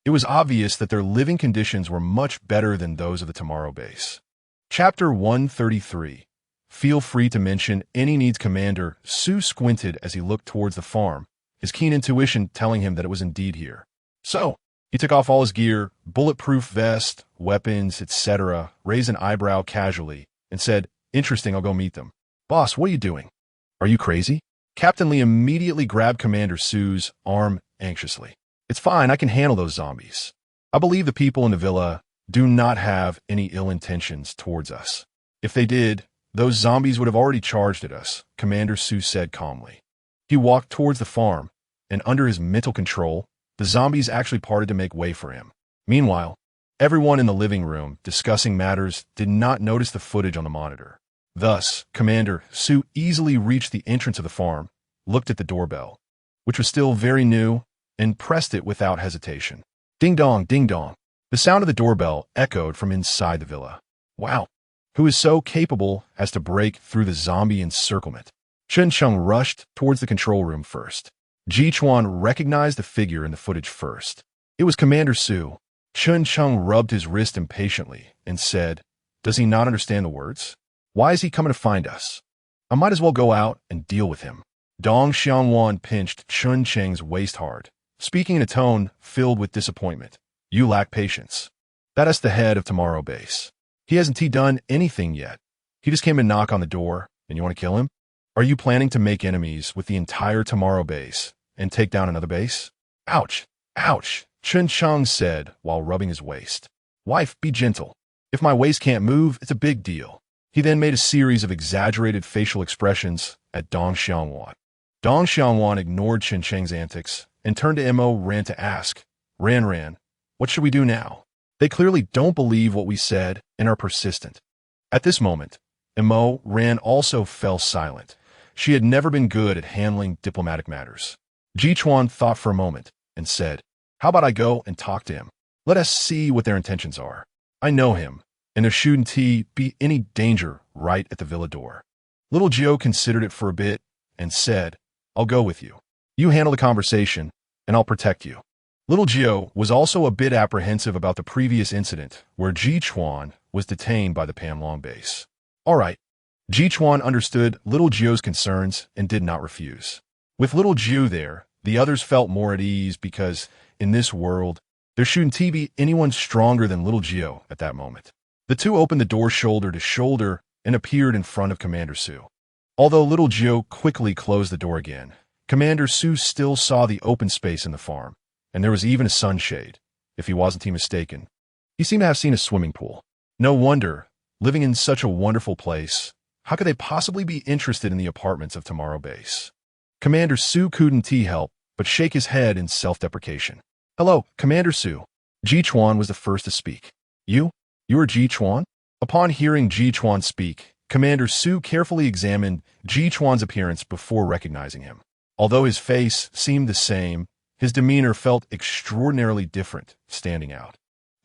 It was obvious that their living conditions were much better than those of the Tomorrow Base. Chapter 133. Feel free to mention any needs. Commander Su squinted as he looked towards the farm, his keen intuition telling him that it was indeed here. So, he took off all his gear, bulletproof vest, weapons, etc., raised an eyebrow casually, and said, "Interesting, I'll go meet them." "Boss, what are you doing? Are you crazy?" Captain Lee immediately grabbed Commander Su's arm anxiously. "It's fine, I can handle those zombies. I believe the people in the villa do not have any ill intentions towards us. If they did, those zombies would have already charged at us," Commander Su said calmly. He walked towards the farm, and under his mental control, the zombies actually parted to make way for him. Meanwhile, everyone in the living room discussing matters did not notice the footage on the monitor. Thus, Commander Su easily reached the entrance of the farm, looked at the doorbell, which was still very new, and pressed it without hesitation. Ding dong, ding dong. The sound of the doorbell echoed from inside the villa. Wow, who is so capable as to break through the zombie encirclement? Chen Cheng rushed towards the control room first. Ji Chuan recognized the figure in the footage first. It was Commander Su. Chen Cheng rubbed his wrist impatiently and said, "Does he not understand the words? Why is he coming to find us? I might as well go out and deal with him." Dong Xianwan pinched Chen Cheng's waist hard, speaking in a tone filled with disappointment. "You lack patience. That is the head of Tomorrow Base. He hasn't done anything yet. He just came to knock on the door, and you want to kill him? Are you planning to make enemies with the entire Tomorrow Base and take down another base?" "Ouch, ouch," Chen Cheng said while rubbing his waist. "Wife, be gentle. If my waist can't move, it's a big deal." He then made a series of exaggerated facial expressions at Dong Xianwan. Dong Xianwan ignored Chen Cheng's antics and turned to Mo Ran to ask, Ran, what should we do now? They clearly don't believe what we said and are persistent." At this moment, and Mo Ran also fell silent. She had never been good at handling diplomatic matters. Jichuan thought for a moment and said, "How about I go and talk to him? Let us see what their intentions are. I know him, and there shouldn't be any danger right at the villa door." Little Jiu considered it for a bit and said, "I'll go with you. You handle the conversation, and I'll protect you." Little Jiu was also a bit apprehensive about the previous incident where Jichuan was detained by the Panlong base. All right. Jichuan understood Little Jiu's concerns and did not refuse. With Little Jiu there, the others felt more at ease because, in this world, there shouldn't be anyone stronger than Little Jiu at that moment. The two opened the door shoulder to shoulder and appeared in front of Commander Su. Although Little Jiu quickly closed the door again, Commander Su still saw the open space in the farm, and there was even a sunshade, if he wasn't mistaken. He seemed to have seen a swimming pool. No wonder, living in such a wonderful place, how could they possibly be interested in the apartments of Tomorrow Base? Commander Su couldn't help but shake his head in self-deprecation. "Hello, Commander Su." Jichuan was the first to speak. You are Jichuan?" Upon hearing Jichuan speak, Commander Su carefully examined Jichuan's appearance before recognizing him. Although his face seemed the same, his demeanor felt extraordinarily different, standing out.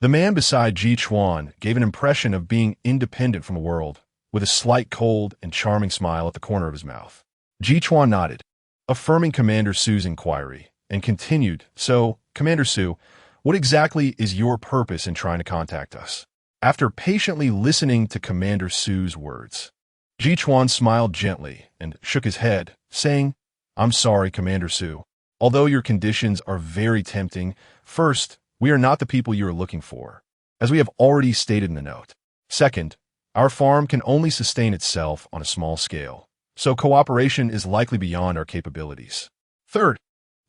The man beside Jichuan gave an impression of being independent from the world, with a slight cold and charming smile at the corner of his mouth. Jichuan nodded, affirming Commander Su's inquiry, and continued, "So, Commander Su, what exactly is your purpose in trying to contact us?" After patiently listening to Commander Su's words, Jichuan smiled gently and shook his head, saying, "I'm sorry, Commander Su. Although your conditions are very tempting, first, we are not the people you are looking for, as we have already stated in the note. Second, our farm can only sustain itself on a small scale, so cooperation is likely beyond our capabilities. Third,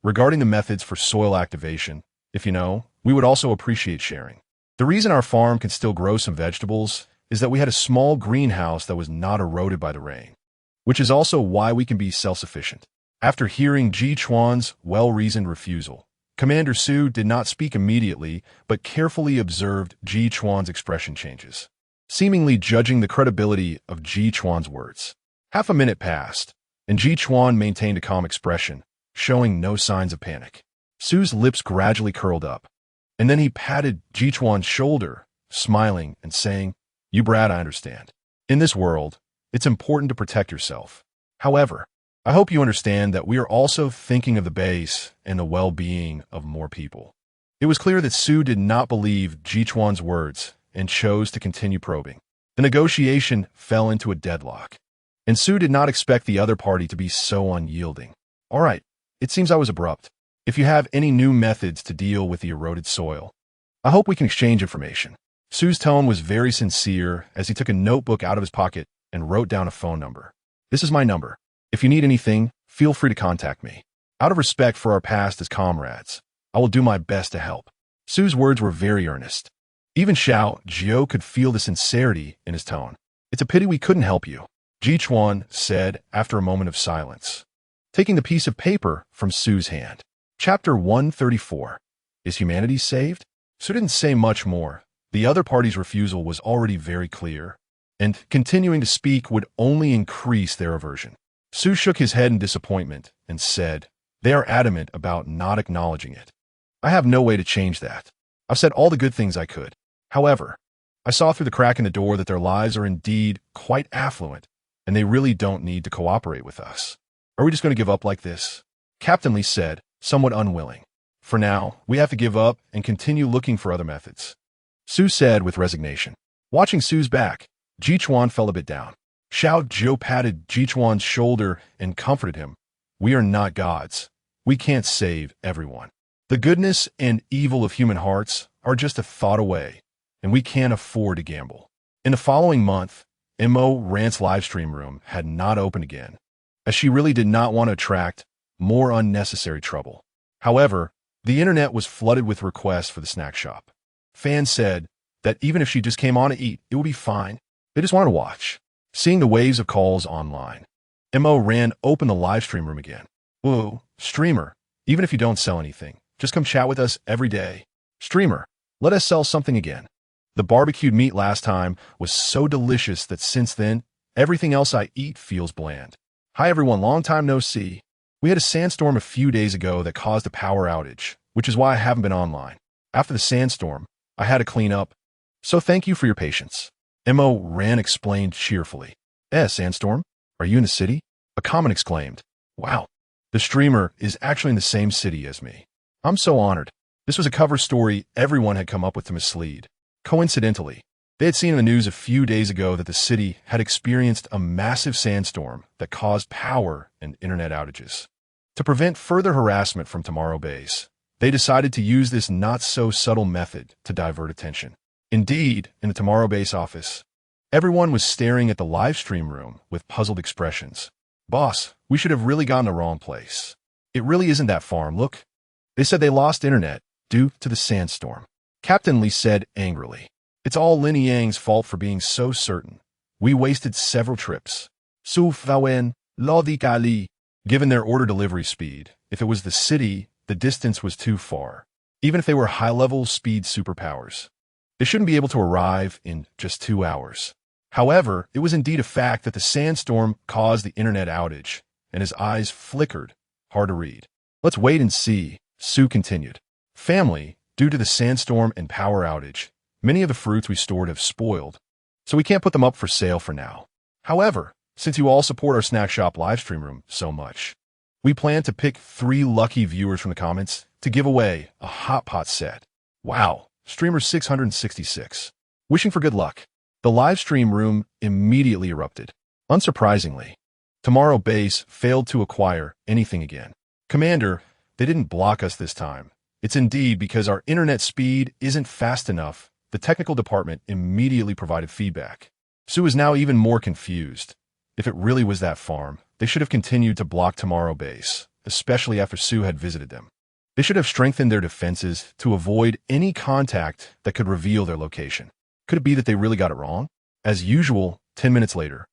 regarding the methods for soil activation, if you know, we would also appreciate sharing. The reason our farm can still grow some vegetables is that we had a small greenhouse that was not eroded by the rain, which is also why we can be self-sufficient." After hearing Jichuan's well-reasoned refusal, Commander Su did not speak immediately, but carefully observed Jichuan's expression changes, seemingly judging the credibility of Jichuan's words. Half a minute passed, and Jichuan maintained a calm expression, showing no signs of panic. Su's lips gradually curled up, and then he patted Jichuan's shoulder, smiling and saying, "You brat, I understand. In this world, it's important to protect yourself. However, I hope you understand that we are also thinking of the base and the well-being of more people." It was clear that Su did not believe Jichuan's words and chose to continue probing. The negotiation fell into a deadlock, and Su did not expect the other party to be so unyielding. "All right, it seems I was abrupt. If you have any new methods to deal with the eroded soil, I hope we can exchange information." Su's tone was very sincere as he took a notebook out of his pocket and wrote down a phone number. "This is my number. If you need anything, feel free to contact me. Out of respect for our past as comrades, I will do my best to help." Su's words were very earnest. Even Xiao Jiu could feel the sincerity in his tone. "It's a pity we couldn't help you," Jichuan said after a moment of silence, taking the piece of paper from Su's hand. Chapter 134. Is humanity saved? Su didn't say much more. The other party's refusal was already very clear, and continuing to speak would only increase their aversion. Su shook his head in disappointment and said, "They are adamant about not acknowledging it. I have no way to change that. I've said all the good things I could. However, I saw through the crack in the door that their lives are indeed quite affluent, and they really don't need to cooperate with us. Are we just going to give up like this?" Captain Lee said, somewhat unwilling. "For now, we have to give up and continue looking for other methods," Su said with resignation. Watching Su's back, Jichuan fell a bit down. Xiao Jiu patted Jichuan's shoulder and comforted him. "We are not gods. We can't save everyone. The goodness and evil of human hearts are just a thought away, and we can't afford to gamble." In the following month, Mo Rant's livestream room had not opened again, as she really did not want to attract more unnecessary trouble. However, the internet was flooded with requests for the snack shop. Fans said that even if she just came on to eat, it would be fine. They just wanted to watch. Seeing the waves of calls online, Mo Ran opened the live stream room again. "Whoa, streamer, even if you don't sell anything, just come chat with us every day. Streamer, let us sell something again." The barbecued meat last time was so delicious that since then, Everything else I eat feels bland. Hi everyone, long time no see. We had a sandstorm a few days ago that caused a power outage, which is why I haven't been online. After the sandstorm, I had to clean up. So thank you for your patience. Ran explained cheerfully. Sandstorm? Are you in the city? A comment exclaimed. Wow. The streamer is actually in the same city as me. I'm so honored. This was a cover story everyone had come up with to mislead. Coincidentally, they had seen in the news a few days ago that the city had experienced a massive sandstorm that caused power and internet outages. To prevent further harassment from Tomorrow Base, they decided to use this not-so-subtle method to divert attention. Indeed, in the Tomorrow Base office, everyone was staring at the live stream room with puzzled expressions. Boss, we should have really gone the wrong place. It really isn't that farm, look. They said they lost internet due to the sandstorm. Captain Lee said angrily. It's all Lin Yang's fault for being so certain. We wasted several trips. Su Fawen, Lo Di Kali. Given their order delivery speed, if it was the city, the distance was too far. Even if they were high-level speed superpowers, they shouldn't be able to arrive in just 2 hours. However, it was indeed a fact that the sandstorm caused the internet outage, and his eyes flickered. Hard to read. Let's wait and see, Su continued. Family, due to the sandstorm and power outage, many of the fruits we stored have spoiled, so we can't put them up for sale for now. However, since you all support our Snack Shop livestream room so much, we plan to pick 3 lucky viewers from the comments to give away a hot pot set. Wow, streamer 666. Wishing for good luck. The livestream room immediately erupted. Unsurprisingly, Tomorrow Base failed to acquire anything again. Commander, they didn't block us this time. It's indeed because our internet speed isn't fast enough. The technical department immediately provided feedback. Su is now even more confused. If it really was that farm, they should have continued to block Tomorrow Base, especially after Su had visited them. They should have strengthened their defenses to avoid any contact that could reveal their location. Could it be that they really got it wrong? As usual, 10 minutes later,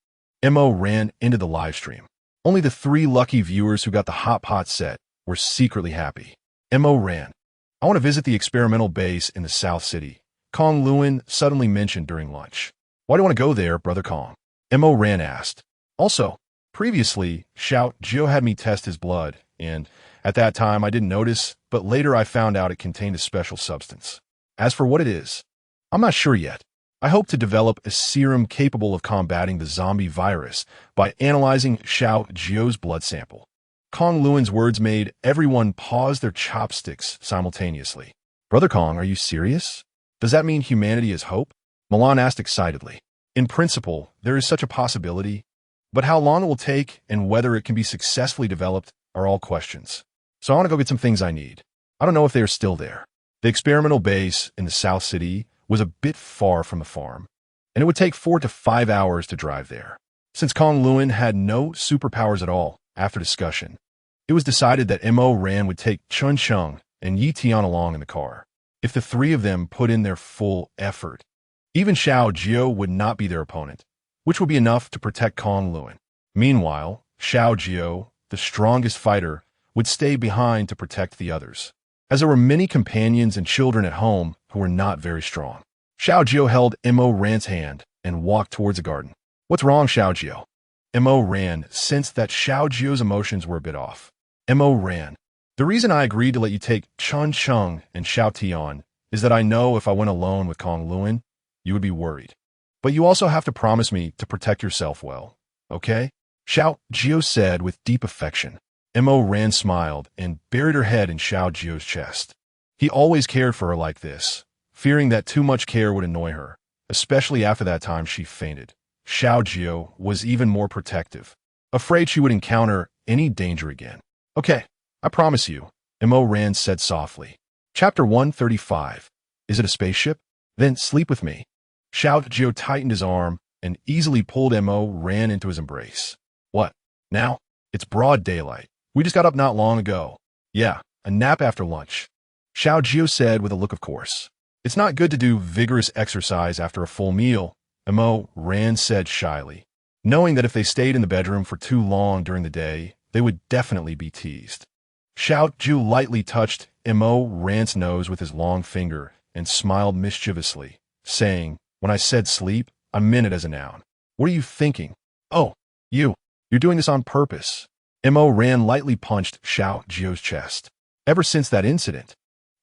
Mo ran into the live stream. Only the 3 lucky viewers who got the hot pot set were secretly happy. Mo ran. I want to visit the experimental base in the South City. Kong Luan suddenly mentioned during lunch. Why do you want to go there, Brother Kong? Mo ran asked. Also, previously, Xiao Jiu had me test his blood, and at that time I didn't notice, but later I found out it contained a special substance. As for what it is, I'm not sure yet. I hope to develop a serum capable of combating the zombie virus by analyzing Xiao Jiu's blood sample. Kong Luan's words made everyone pause their chopsticks simultaneously. Brother Kong, are you serious? Does that mean humanity is hope? Milan asked excitedly. In principle, there is such a possibility, but how long it will take and whether it can be successfully developed are all questions. So I want to go get some things I need. I don't know if they are still there. The experimental base in the South City was a bit far from the farm, and it would take 4 to 5 hours to drive there. Since Kong Luan had no superpowers at all, after discussion, it was decided that Mo Ran would take Chun Chung and Yi Tian along in the car. If the 3 of them put in their full effort, even Xiao Jiu would not be their opponent, which would be enough to protect Kong Luan. Meanwhile, Xiao Jiu, the strongest fighter, would stay behind to protect the others, as there were many companions and children at home who were not very strong. Xiao Jiu held Mo Ran's hand and walked towards the garden. What's wrong, Xiao Jiu? Mo Ran sensed that Xiao Jiu's emotions were a bit off. Mo Ran, the reason I agreed to let you take Chun Chung and Xiao Tian is that I know if I went alone with Kong Luan, you would be worried. But you also have to promise me to protect yourself well, okay? Xiao Jiu said with deep affection. Mo Ran smiled and buried her head in Xiao Jiu's chest. He always cared for her like this, fearing that too much care would annoy her, especially after that time she fainted. Xiao Jiu was even more protective, afraid she would encounter any danger again. Okay, I promise you, Mo Ran said softly. Chapter 135. Is it a spaceship? Then sleep with me. Xiao Jiu tightened his arm and easily pulled Mo Ran into his embrace. What? Now? It's broad daylight. We just got up not long ago. Yeah, a nap after lunch. Xiao Jiu said with a look of course. It's not good to do vigorous exercise after a full meal, Mo Ran said shyly, knowing that if they stayed in the bedroom for too long during the day, they would definitely be teased. Xiao Jiu lightly touched Mo Ran's nose with his long finger and smiled mischievously, saying, when I said sleep, I meant it as a noun. What are you thinking? Oh, you. You're doing this on purpose. Mo Ran lightly punched Xiao Jiu's chest. Ever since that incident,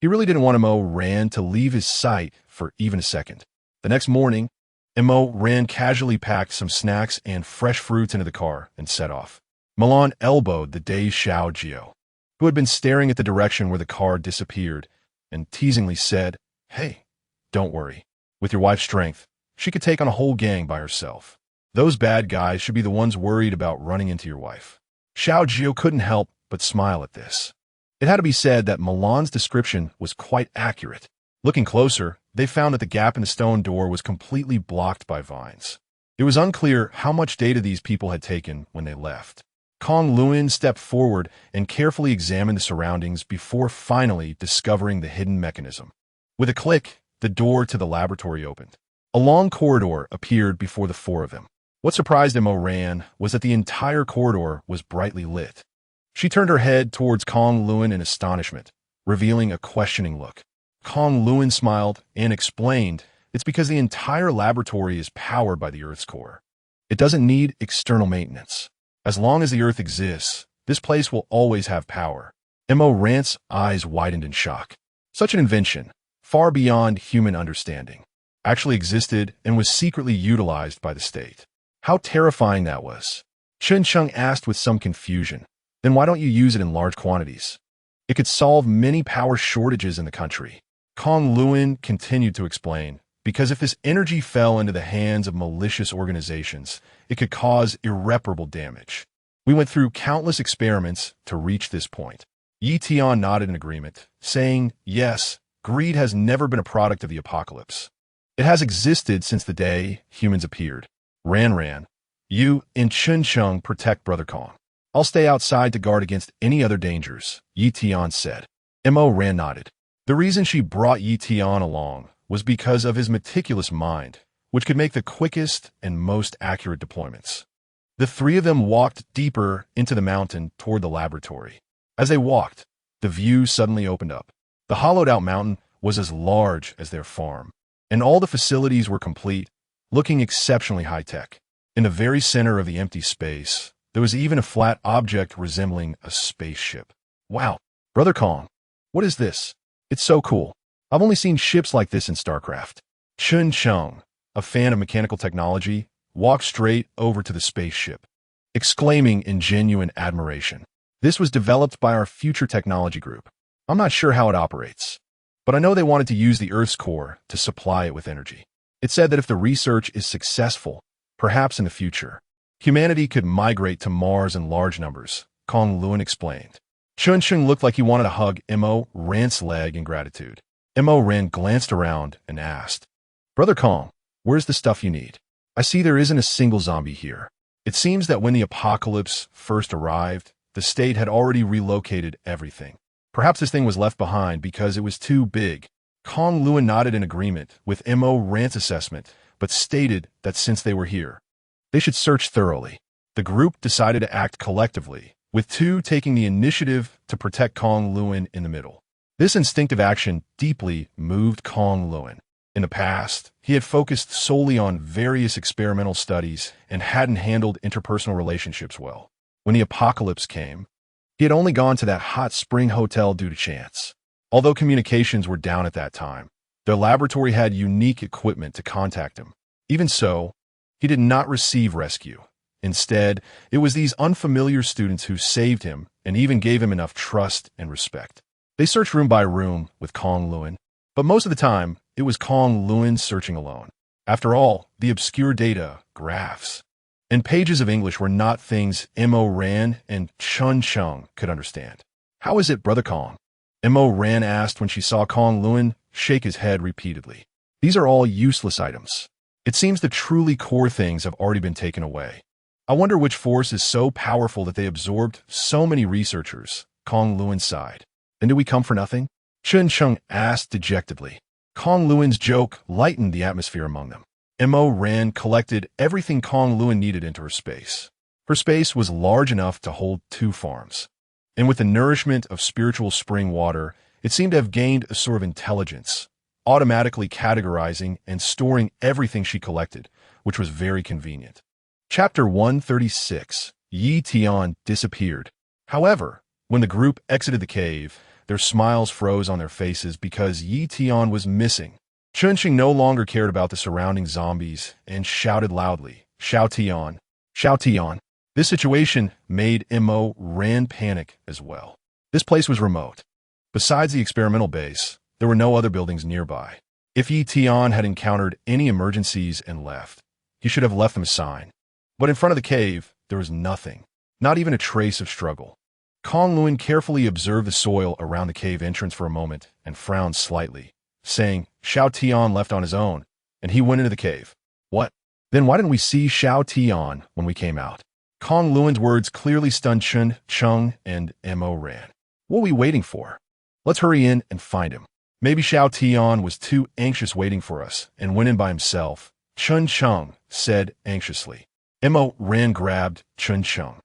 he really didn't want Mo Ran to leave his sight for even a second. The next morning, Mo Ran casually packed some snacks and fresh fruits into the car and set off. Milan elbowed the dazed Xiao Jiu, who had been staring at the direction where the car disappeared, and teasingly said, "Hey, don't worry. With your wife's strength, she could take on a whole gang by herself. Those bad guys should be the ones worried about running into your wife." Xiao Jiu couldn't help but smile at this. It had to be said that Milan's description was quite accurate. Looking closer, they found that the gap in the stone door was completely blocked by vines. It was unclear how much data these people had taken when they left. Kong Luin stepped forward and carefully examined the surroundings before finally discovering the hidden mechanism. With a click, the door to the laboratory opened. A long corridor appeared before the four of them. What surprised Mo Ran was that the entire corridor was brightly lit. She turned her head towards Kong Luin in astonishment, revealing a questioning look. Kong Luin smiled and explained it's because the entire laboratory is powered by the Earth's core. It doesn't need external maintenance. As long as the Earth exists, this place will always have power. Mo Ran's eyes widened in shock. Such an invention, far beyond human understanding, actually existed and was secretly utilized by the state. How terrifying that was. Chen Sheng asked with some confusion. Then why don't you use it in large quantities? It could solve many power shortages in the country. Kong Luin continued to explain, because if this energy fell into the hands of malicious organizations, it could cause irreparable damage. We went through countless experiments to reach this point. Yi Tian nodded in agreement, saying, yes, greed has never been a product of the apocalypse. It has existed since the day humans appeared. Ran, you and Chen Sheng protect Brother Kong. I'll stay outside to guard against any other dangers, Yi Tian said. Mo Ran nodded. The reason she brought Yi Tian along was because of his meticulous mind, which could make the quickest and most accurate deployments. The three of them walked deeper into the mountain toward the laboratory. As they walked, the view suddenly opened up. The hollowed-out mountain was as large as their farm, and all the facilities were complete, looking exceptionally high-tech. In the very center of the empty space, there was even a flat object resembling a spaceship. Wow, Brother Kong, what is this? It's so cool. I've only seen ships like this in StarCraft. Chen Sheng, a fan of mechanical technology, walked straight over to the spaceship, exclaiming in genuine admiration. This was developed by our future technology group. I'm not sure how it operates, but I know they wanted to use the Earth's core to supply it with energy. It said that if the research is successful, perhaps in the future, humanity could migrate to Mars in large numbers, Kong Luin explained. Chen Sheng looked like he wanted to hug Mo Ran's leg in gratitude. Mo Ran glanced around and asked, Brother Kong, where's the stuff you need? I see there isn't a single zombie here. It seems that when the apocalypse first arrived, the state had already relocated everything. Perhaps this thing was left behind because it was too big. Kong Luin nodded in agreement with Mo Ran's assessment, but stated that since they were here, they should search thoroughly. The group decided to act collectively, with two taking the initiative to protect Kong Luin in the middle. This instinctive action deeply moved Kong Luin. In the past, he had focused solely on various experimental studies and hadn't handled interpersonal relationships well. When the apocalypse came, he had only gone to that hot spring hotel due to chance. Although communications were down at that time, their laboratory had unique equipment to contact him. Even so, he did not receive rescue. Instead, it was these unfamiliar students who saved him and even gave him enough trust and respect. They searched room by room with Kong Luin, but most of the time, it was Kong Luin searching alone. After all, the obscure data, graphs, and pages of English were not things Mo Ran and Chen Sheng could understand. How is it, Brother Kong? Mo Ran asked when she saw Kong Luin shake his head repeatedly. These are all useless items. It seems the truly core things have already been taken away. I wonder which force is so powerful that they absorbed so many researchers, Kong Luin sighed. Then do we come for nothing? Chen Sheng asked dejectedly. Kong Luin's joke lightened the atmosphere among them. Mo Ran collected everything Kong Luin needed into her space. Her space was large enough to hold 2 farms. And with the nourishment of spiritual spring water, it seemed to have gained a sort of intelligence, automatically categorizing and storing everything she collected, which was very convenient. Chapter 136. Yi Tian disappeared. However, when the group exited the cave, their smiles froze on their faces because Yi Tian was missing. Chunxing no longer cared about the surrounding zombies and shouted loudly, "Xiao Tian! Xiao Tian!" This situation made Mo Ran panic as well. This place was remote. Besides the experimental base, there were no other buildings nearby. If Yi Tian had encountered any emergencies and left, he should have left them a sign. But in front of the cave, there was nothing, not even a trace of struggle. Kong Luan carefully observed the soil around the cave entrance for a moment and frowned slightly, saying, "Xiao Tian left on his own, and he went into the cave." What? Then why didn't we see Xiao Tian when we came out? Kong Luan's words clearly stunned Chun Chung and Mo Ran. What are we waiting for? Let's hurry in and find him. Maybe Xiao Tian was too anxious waiting for us and went in by himself, Chun Chung said anxiously. Mo Ran grabbed Chun Chung,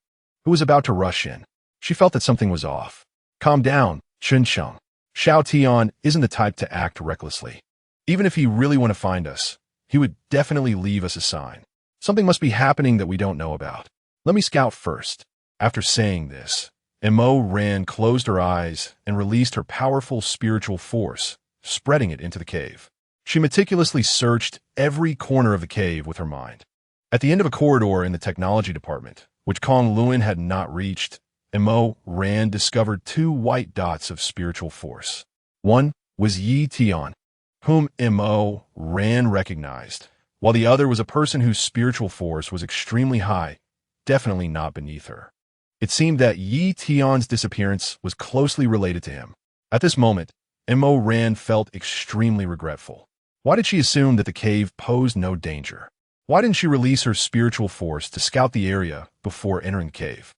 who was about to rush in. She felt that something was off. Calm down, Chun Chung. Xiao Tian isn't the type to act recklessly. Even if he really want to find us, he would definitely leave us a sign. Something must be happening that we don't know about. Let me scout first. After saying this, Mo Ran closed her eyes and released her powerful spiritual force, spreading it into the cave. She meticulously searched every corner of the cave with her mind. At the end of a corridor in the technology department, which Kong Luan had not reached, Mo Ran discovered two white dots of spiritual force. One was Yi Tian, whom Mo Ran recognized, while the other was a person whose spiritual force was extremely high, definitely not beneath her. It seemed that Yi Tian's disappearance was closely related to him. At this moment, Mo Ran felt extremely regretful. Why did she assume that the cave posed no danger? Why didn't she release her spiritual force to scout the area before entering the cave?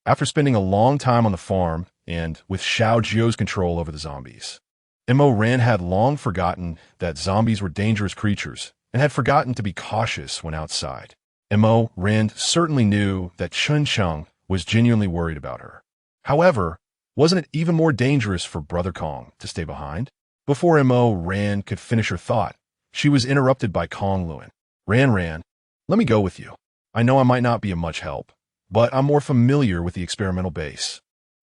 After spending a long time on the farm and with Xiao Jiu's control over the zombies, Mo Ran had long forgotten that zombies were dangerous creatures and had forgotten to be cautious when outside. Mo Ran certainly knew that Chun Chung was genuinely worried about her. However, wasn't it even more dangerous for Brother Kong to stay behind? Before Mo Ran could finish her thought, she was interrupted by Kong Luan. Ran, let me go with you. I know I might not be of much help, but I'm more familiar with the experimental base,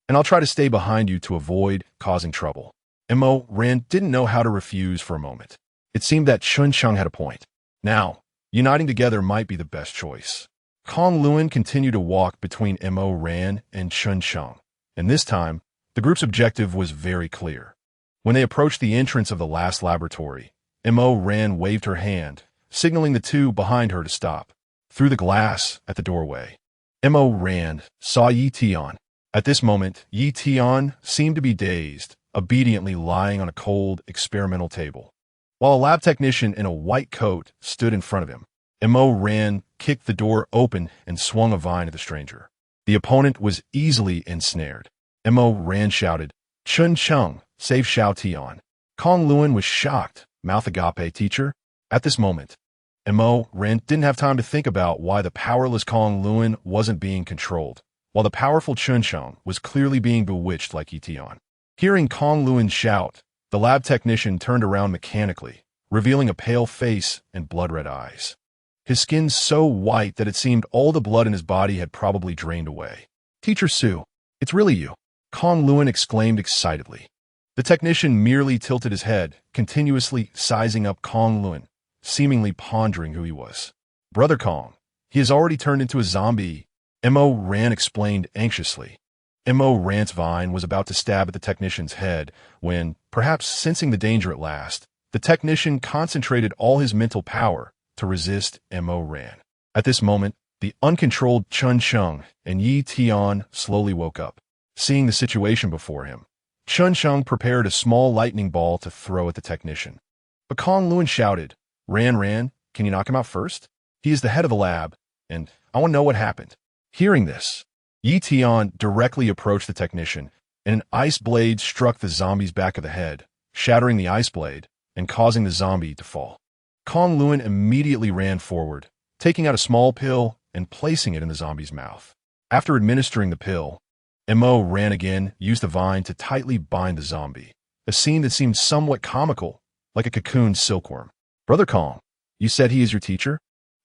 and I'll try to stay behind you to avoid causing trouble. Mo Ran didn't know how to refuse for a moment. It seemed that Chun Chung had a point. Now, uniting together might be the best choice. Kong Luan continued to walk between Mo Ran and Chun Chung, and this time, the group's objective was very clear. When they approached the entrance of the last laboratory, Mo Ran waved her hand, signaling the two behind her to stop. Through the glass at the doorway, Mo Ran saw Yi Tian. At this moment, Yi Tian seemed to be dazed, obediently lying on a cold experimental table, while a lab technician in a white coat stood in front of him. Mo Ran kicked the door open and swung a vine at the stranger. The opponent was easily ensnared. Mo Ran shouted, "Chun Chung, save Xiao Tian." Kong Luan was shocked. Mouth agape, teacher? At this moment, Mo Ran didn't have time to think about why the powerless Kong Luan wasn't being controlled, while the powerful Chun Chung was clearly being bewitched like Yi Tian. Hearing Kong Luan shout, the lab technician turned around mechanically, revealing a pale face and blood-red eyes. His skin so white that it seemed all the blood in his body had probably drained away. "Teacher Su, it's really you," Kong Luan exclaimed excitedly. The technician merely tilted his head, continuously sizing up Kong Luan, seemingly pondering who he was. "Brother Kong, he has already turned into a zombie," Mo Ran explained anxiously. Mo Ran's vine was about to stab at the technician's head when, perhaps sensing the danger at last, the technician concentrated all his mental power to resist Mo Ran. At this moment, the uncontrolled Chun Chung and Yi Tian slowly woke up. Seeing the situation before him, Chun Chung prepared a small lightning ball to throw at the technician. But Kong Luan shouted, Ran, can you knock him out first? He is the head of the lab, and I want to know what happened." Hearing this, Yi Tian directly approached the technician, and an ice blade struck the zombie's back of the head, shattering the ice blade and causing the zombie to fall. Kong Luan immediately ran forward, taking out a small pill and placing it in the zombie's mouth. After administering the pill, Mo Ran again used the vine to tightly bind the zombie, a scene that seemed somewhat comical, like a cocooned silkworm. "Brother Kong, you said he is your teacher?"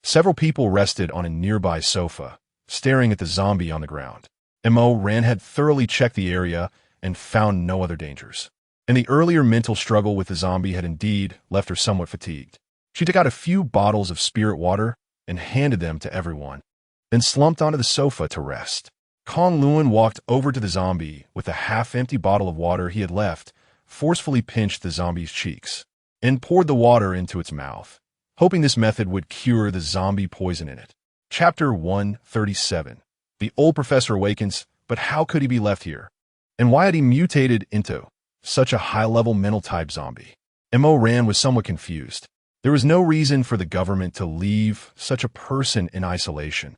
Several people rested on a nearby sofa, staring at the zombie on the ground. Ran had thoroughly checked the area and found no other dangers. And the earlier mental struggle with the zombie had indeed left her somewhat fatigued. She took out a few bottles of spirit water and handed them to everyone, then slumped onto the sofa to rest. Kong Lun walked over to the zombie with a half-empty bottle of water he had left, forcefully pinched the zombie's cheeks, and poured the water into its mouth, hoping this method would cure the zombie poison in it. Chapter 137. The old professor awakens, but how could he be left here? And why had he mutated into such a high-level mental type zombie? Ran was somewhat confused. There was no reason for the government to leave such a person in isolation.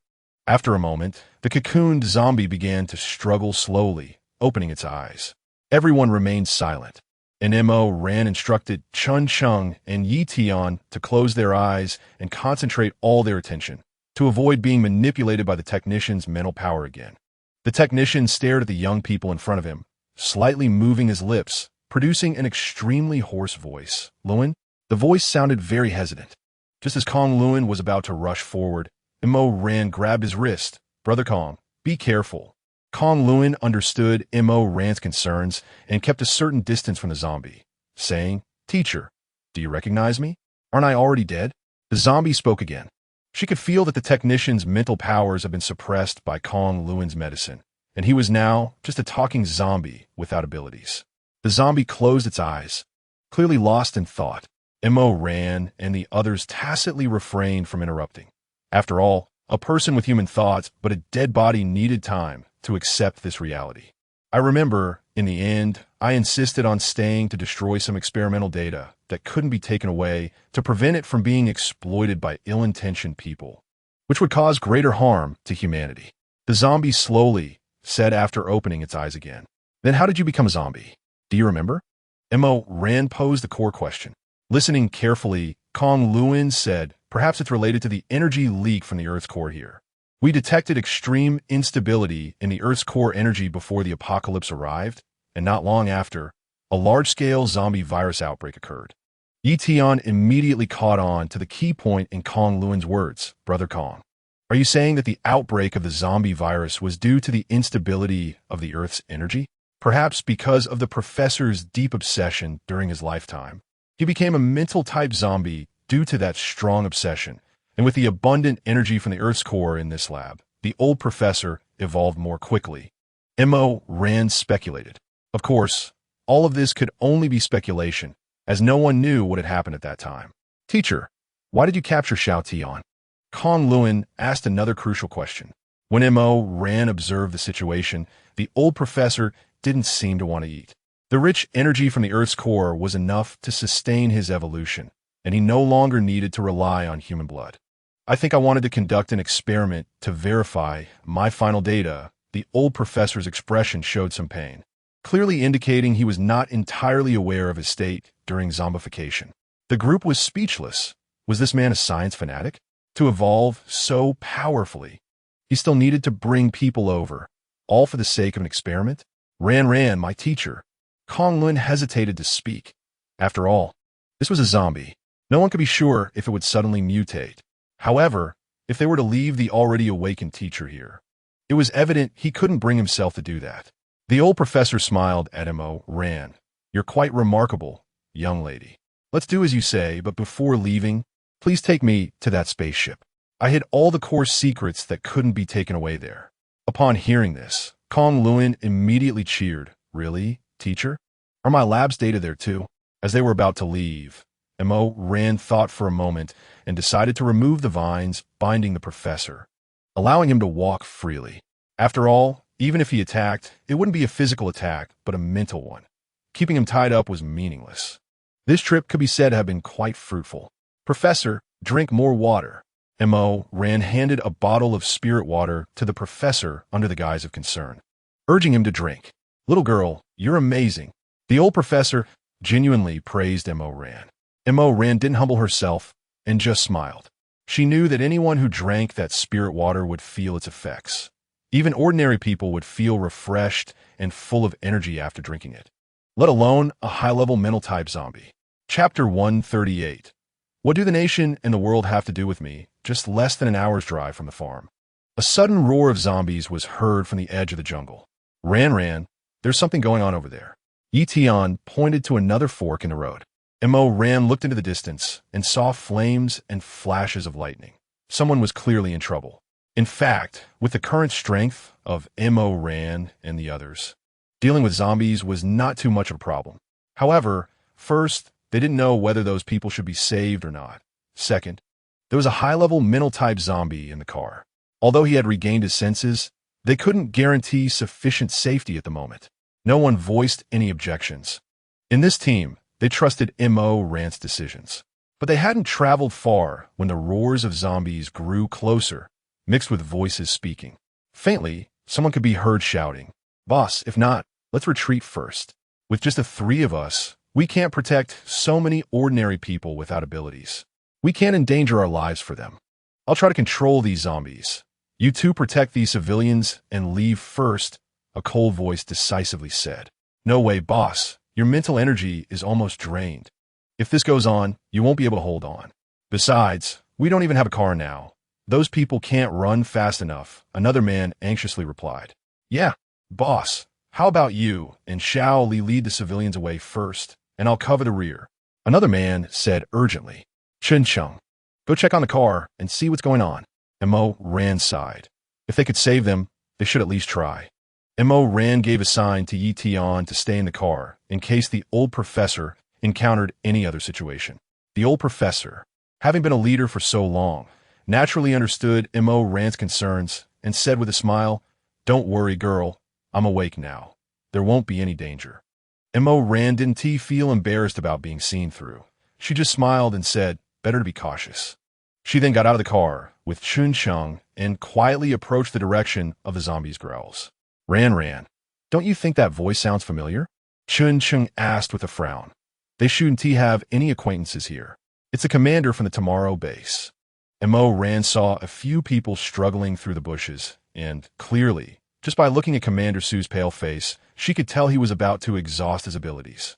After a moment, the cocooned zombie began to struggle slowly, opening its eyes. Everyone remained silent, and Ran instructed Chun Chung and Yi Tian to close their eyes and concentrate all their attention, to avoid being manipulated by the technician's mental power again. The technician stared at the young people in front of him, slightly moving his lips, producing an extremely hoarse voice. Lun? The voice sounded very hesitant. Just as Kong Lun was about to rush forward, Ran grabbed his wrist. Brother Kong, be careful. Kong Lun understood Ran's concerns and kept a certain distance from the zombie, saying, Teacher, do you recognize me? Aren't I already dead? The zombie spoke again. She could feel that the technician's mental powers had been suppressed by Kong Lun's medicine, and he was now just a talking zombie without abilities. The zombie closed its eyes, clearly lost in thought. Ran and the others tacitly refrained from interrupting. After all, a person with human thoughts, but a dead body needed time to accept this reality. I remember, in the end, I insisted on staying to destroy some experimental data that couldn't be taken away to prevent it from being exploited by ill-intentioned people, which would cause greater harm to humanity. The zombie slowly said after opening its eyes again. Then how did you become a zombie? Do you remember? Ran posed the core question. Listening carefully, Kong Lun said, perhaps it's related to the energy leak from the Earth's core here. We detected extreme instability in the Earth's core energy before the apocalypse arrived, and not long after, a large-scale zombie virus outbreak occurred. Yi Tian immediately caught on to the key point in Kong Lun's words, Brother Kong. Are you saying that the outbreak of the zombie virus was due to the instability of the Earth's energy? Perhaps because of the professor's deep obsession during his lifetime. He became a mental-type zombie due to that strong obsession, and with the abundant energy from the Earth's core in this lab, the old professor evolved more quickly. Ran speculated. Of course, all of this could only be speculation, as no one knew what had happened at that time. Teacher, why did you capture Xiao Jiu? Kong Lun asked another crucial question. When Ran observed the situation, the old professor didn't seem to want to eat. The rich energy from the Earth's core was enough to sustain his evolution, and he no longer needed to rely on human blood. I think I wanted to conduct an experiment to verify my final data. The old professor's expression showed some pain, clearly indicating he was not entirely aware of his state during zombification. The group was speechless. Was this man a science fanatic? To evolve so powerfully, he still needed to bring people over, all for the sake of an experiment? Ran, my teacher. Kong Lun hesitated to speak. After all, this was a zombie. No one could be sure if it would suddenly mutate. However, if they were to leave the already awakened teacher here, it was evident he couldn't bring himself to do that. The old professor smiled at Ran. You're quite remarkable, young lady. Let's do as you say, but before leaving, please take me to that spaceship. I hid all the core secrets that couldn't be taken away there. Upon hearing this, Kong Lun immediately cheered. Really, teacher? Are my lab's data there too? As they were about to leave, Ran thought for a moment and decided to remove the vines binding the professor, allowing him to walk freely. After all, even if he attacked, it wouldn't be a physical attack, but a mental one. Keeping him tied up was meaningless. This trip could be said to have been quite fruitful. Professor, drink more water. Ran handed a bottle of spirit water to the professor under the guise of concern, urging him to drink. Little girl, you're amazing. The old professor genuinely praised Ran. Ran didn't humble herself and just smiled. She knew that anyone who drank that spirit water would feel its effects. Even ordinary people would feel refreshed and full of energy after drinking it, let alone a high-level mental type zombie. Chapter 138. What do the nation and the world have to do with me, just less than an hour's drive from the farm? A sudden roar of zombies was heard from the edge of the jungle. Ran, there's something going on over there. Etion pointed to another fork in the road. Ran looked into the distance and saw flames and flashes of lightning. Someone was clearly in trouble. In fact, with the current strength of Ran and the others, dealing with zombies was not too much of a problem. However, first, they didn't know whether those people should be saved or not. Second, there was a high-level mental-type zombie in the car. Although he had regained his senses, they couldn't guarantee sufficient safety at the moment. No one voiced any objections. In this team, they trusted Ran's decisions. But they hadn't traveled far when the roars of zombies grew closer, mixed with voices speaking. Faintly, someone could be heard shouting, "Boss, if not, let's retreat first. With just the three of us, we can't protect so many ordinary people without abilities. We can't endanger our lives for them. I'll try to control these zombies. You two protect these civilians and leave first," a cold voice decisively said. "No way, boss. Your mental energy is almost drained. If this goes on, you won't be able to hold on. Besides, we don't even have a car now. Those people can't run fast enough," another man anxiously replied. "Yeah, boss. How about you and Xiao lead the civilians away first, and I'll cover the rear," another man said urgently. "Cheng, go check on the car and see what's going on." Ran sighed. If they could save them, they should at least try. Ran gave a sign to Tian to stay in the car in case the old professor encountered any other situation. The old professor, having been a leader for so long, naturally understood Ran's concerns and said with a smile, "Don't worry, girl. I'm awake now. There won't be any danger." Ran didn't feel embarrassed about being seen through. She just smiled and said, "Better to be cautious." She then got out of the car with Cheng and quietly approached the direction of the zombies' growls. Ran, don't you think that voice sounds familiar?" Cheng asked with a frown. "They shouldn't have any acquaintances here. It's a commander from the Tomorrow base." Ran saw a few people struggling through the bushes, and clearly, just by looking at Commander Su's pale face, she could tell he was about to exhaust his abilities.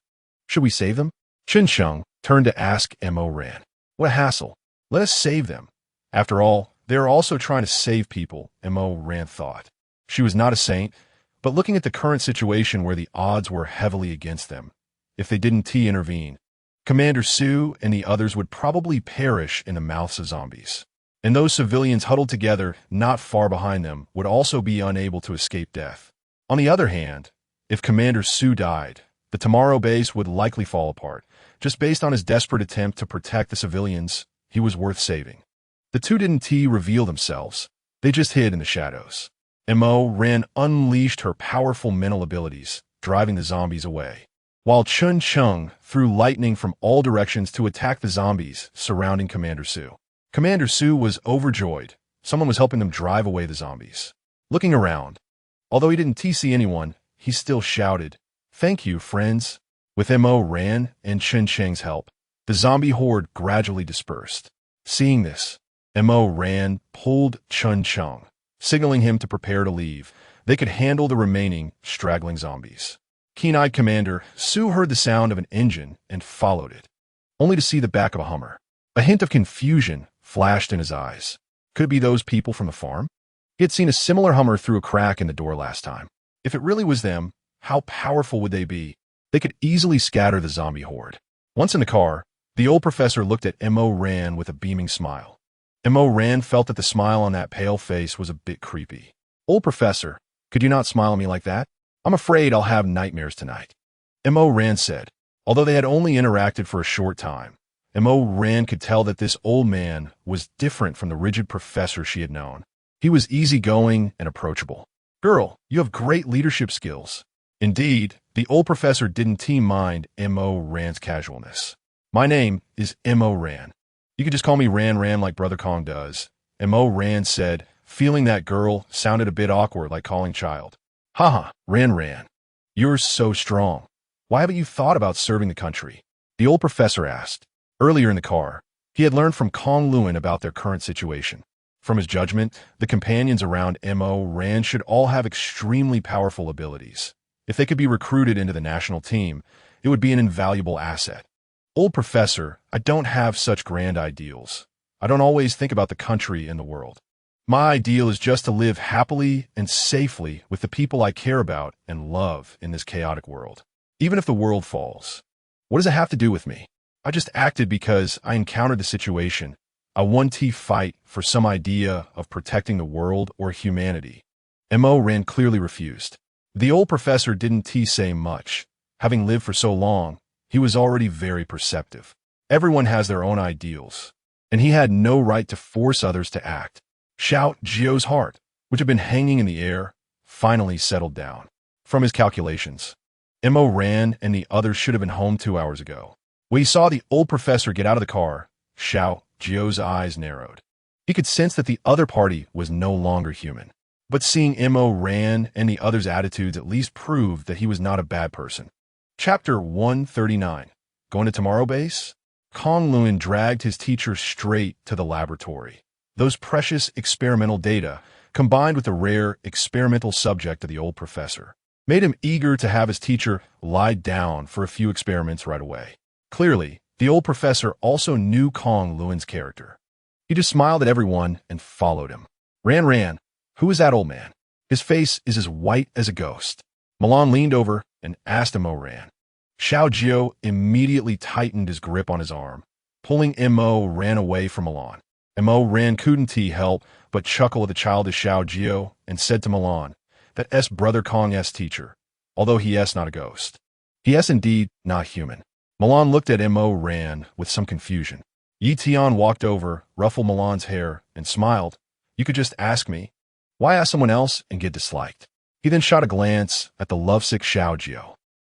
"Should we save them?" Cheng turned to ask Ran. "What a hassle. Let us save them. After all, they are also trying to save people," Ran thought. She was not a saint, but looking at the current situation where the odds were heavily against them, if they didn't intervene, Commander Su and the others would probably perish in the mouths of zombies. And those civilians huddled together not far behind them would also be unable to escape death. On the other hand, if Commander Su died, the Tomorrow base would likely fall apart. Just based on his desperate attempt to protect the civilians, he was worth saving. The two didn't reveal themselves. They just hid in the shadows. Ran unleashed her powerful mental abilities, driving the zombies away, while Cheng threw lightning from all directions to attack the zombies surrounding Commander Su. Commander Su was overjoyed. Someone was helping them drive away the zombies. Looking around, although he didn't see anyone, he still shouted, "Thank you, friends." With Ran and Cheng's help, the zombie horde gradually dispersed. Seeing this, Ran pulled Cheng, signaling him to prepare to leave. They could handle the remaining straggling zombies. Keen-eyed Commander Su heard the sound of an engine and followed it, only to see the back of a Hummer. A hint of confusion flashed in his eyes. Could it be those people from the farm? He had seen a similar Hummer through a crack in the door last time. If it really was them, how powerful would they be? They could easily scatter the zombie horde. Once in the car, the old professor looked at Ran with a beaming smile. Ran felt that the smile on that pale face was a bit creepy. "Old professor, could you not smile at me like that? I'm afraid I'll have nightmares tonight," Ran said. Although they had only interacted for a short time, Ran could tell that this old man was different from the rigid professor she had known. He was easygoing and approachable. "Girl, you have great leadership skills." Indeed, the old professor didn't mind Ran's casualness. "My name is Ran. You could just call me Ran like Brother Kong does," Ran said, feeling that girl sounded a bit awkward like calling child. "Haha, Ran. You're so strong. Why haven't you thought about serving the country?" the old professor asked. Earlier in the car, he had learned from Kong Luen about their current situation. From his judgment, the companions around Ran should all have extremely powerful abilities. If they could be recruited into the national team, it would be an invaluable asset. Old professor, I don't have such grand ideals. I don't always think about the country and the world. My ideal is just to live happily and safely with the people I care about and love in this chaotic world. Even if the world falls. What does it have to do with me? I just acted because I encountered the situation. I want to fight for some idea of protecting the world or humanity. Mo Ran clearly refused. The old professor didn't say much. Having lived for so long, he was already very perceptive. Everyone has their own ideals, and he had no right to force others to act. Xiao Jiu's heart, which had been hanging in the air, finally settled down. From his calculations, Mo Ran and the others should have been home 2 hours ago. When he saw the old professor get out of the car, Xiao Jiu's eyes narrowed. He could sense that the other party was no longer human. But seeing Mo Ran and the others' attitudes at least proved that he was not a bad person. Chapter 139. Going to Tomorrow Base? Kong Lun dragged his teacher straight to the laboratory. Those precious experimental data, combined with the rare experimental subject of the old professor, made him eager to have his teacher lie down for a few experiments right away. Clearly, the old professor also knew Kong Lun's character. He just smiled at everyone and followed him. Ran, who is that old man? His face is as white as a ghost. Milan leaned over and asked Mo Ran. Xiao Jiu immediately tightened his grip on his arm, pulling Mo Ran away from Milan. Mo Ran couldn't help but chuckle at the childish Xiao Jiu and said to Milan that brother Kong's teacher, although he is not a ghost. He is indeed not human. Milan looked at Mo Ran with some confusion. Yi Tian walked over, ruffled Milan's hair, and smiled. You could just ask me. Why ask someone else and get disliked? He then shot a glance at the lovesick Xiao Jiu.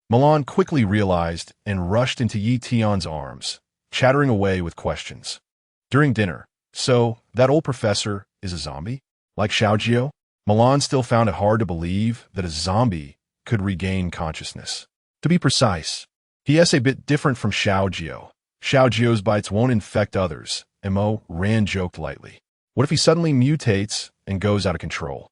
Milan quickly realized and rushed into Yi Tian's arms, chattering away with questions. During dinner, so that old professor is a zombie? Like Xiao Jiu? Milan still found it hard to believe that a zombie could regain consciousness. To be precise, he is a bit different from Xiao Jiu. Xiao Jiu's bites won't infect others, Mo Ran joked lightly. What if he suddenly mutates and goes out of control?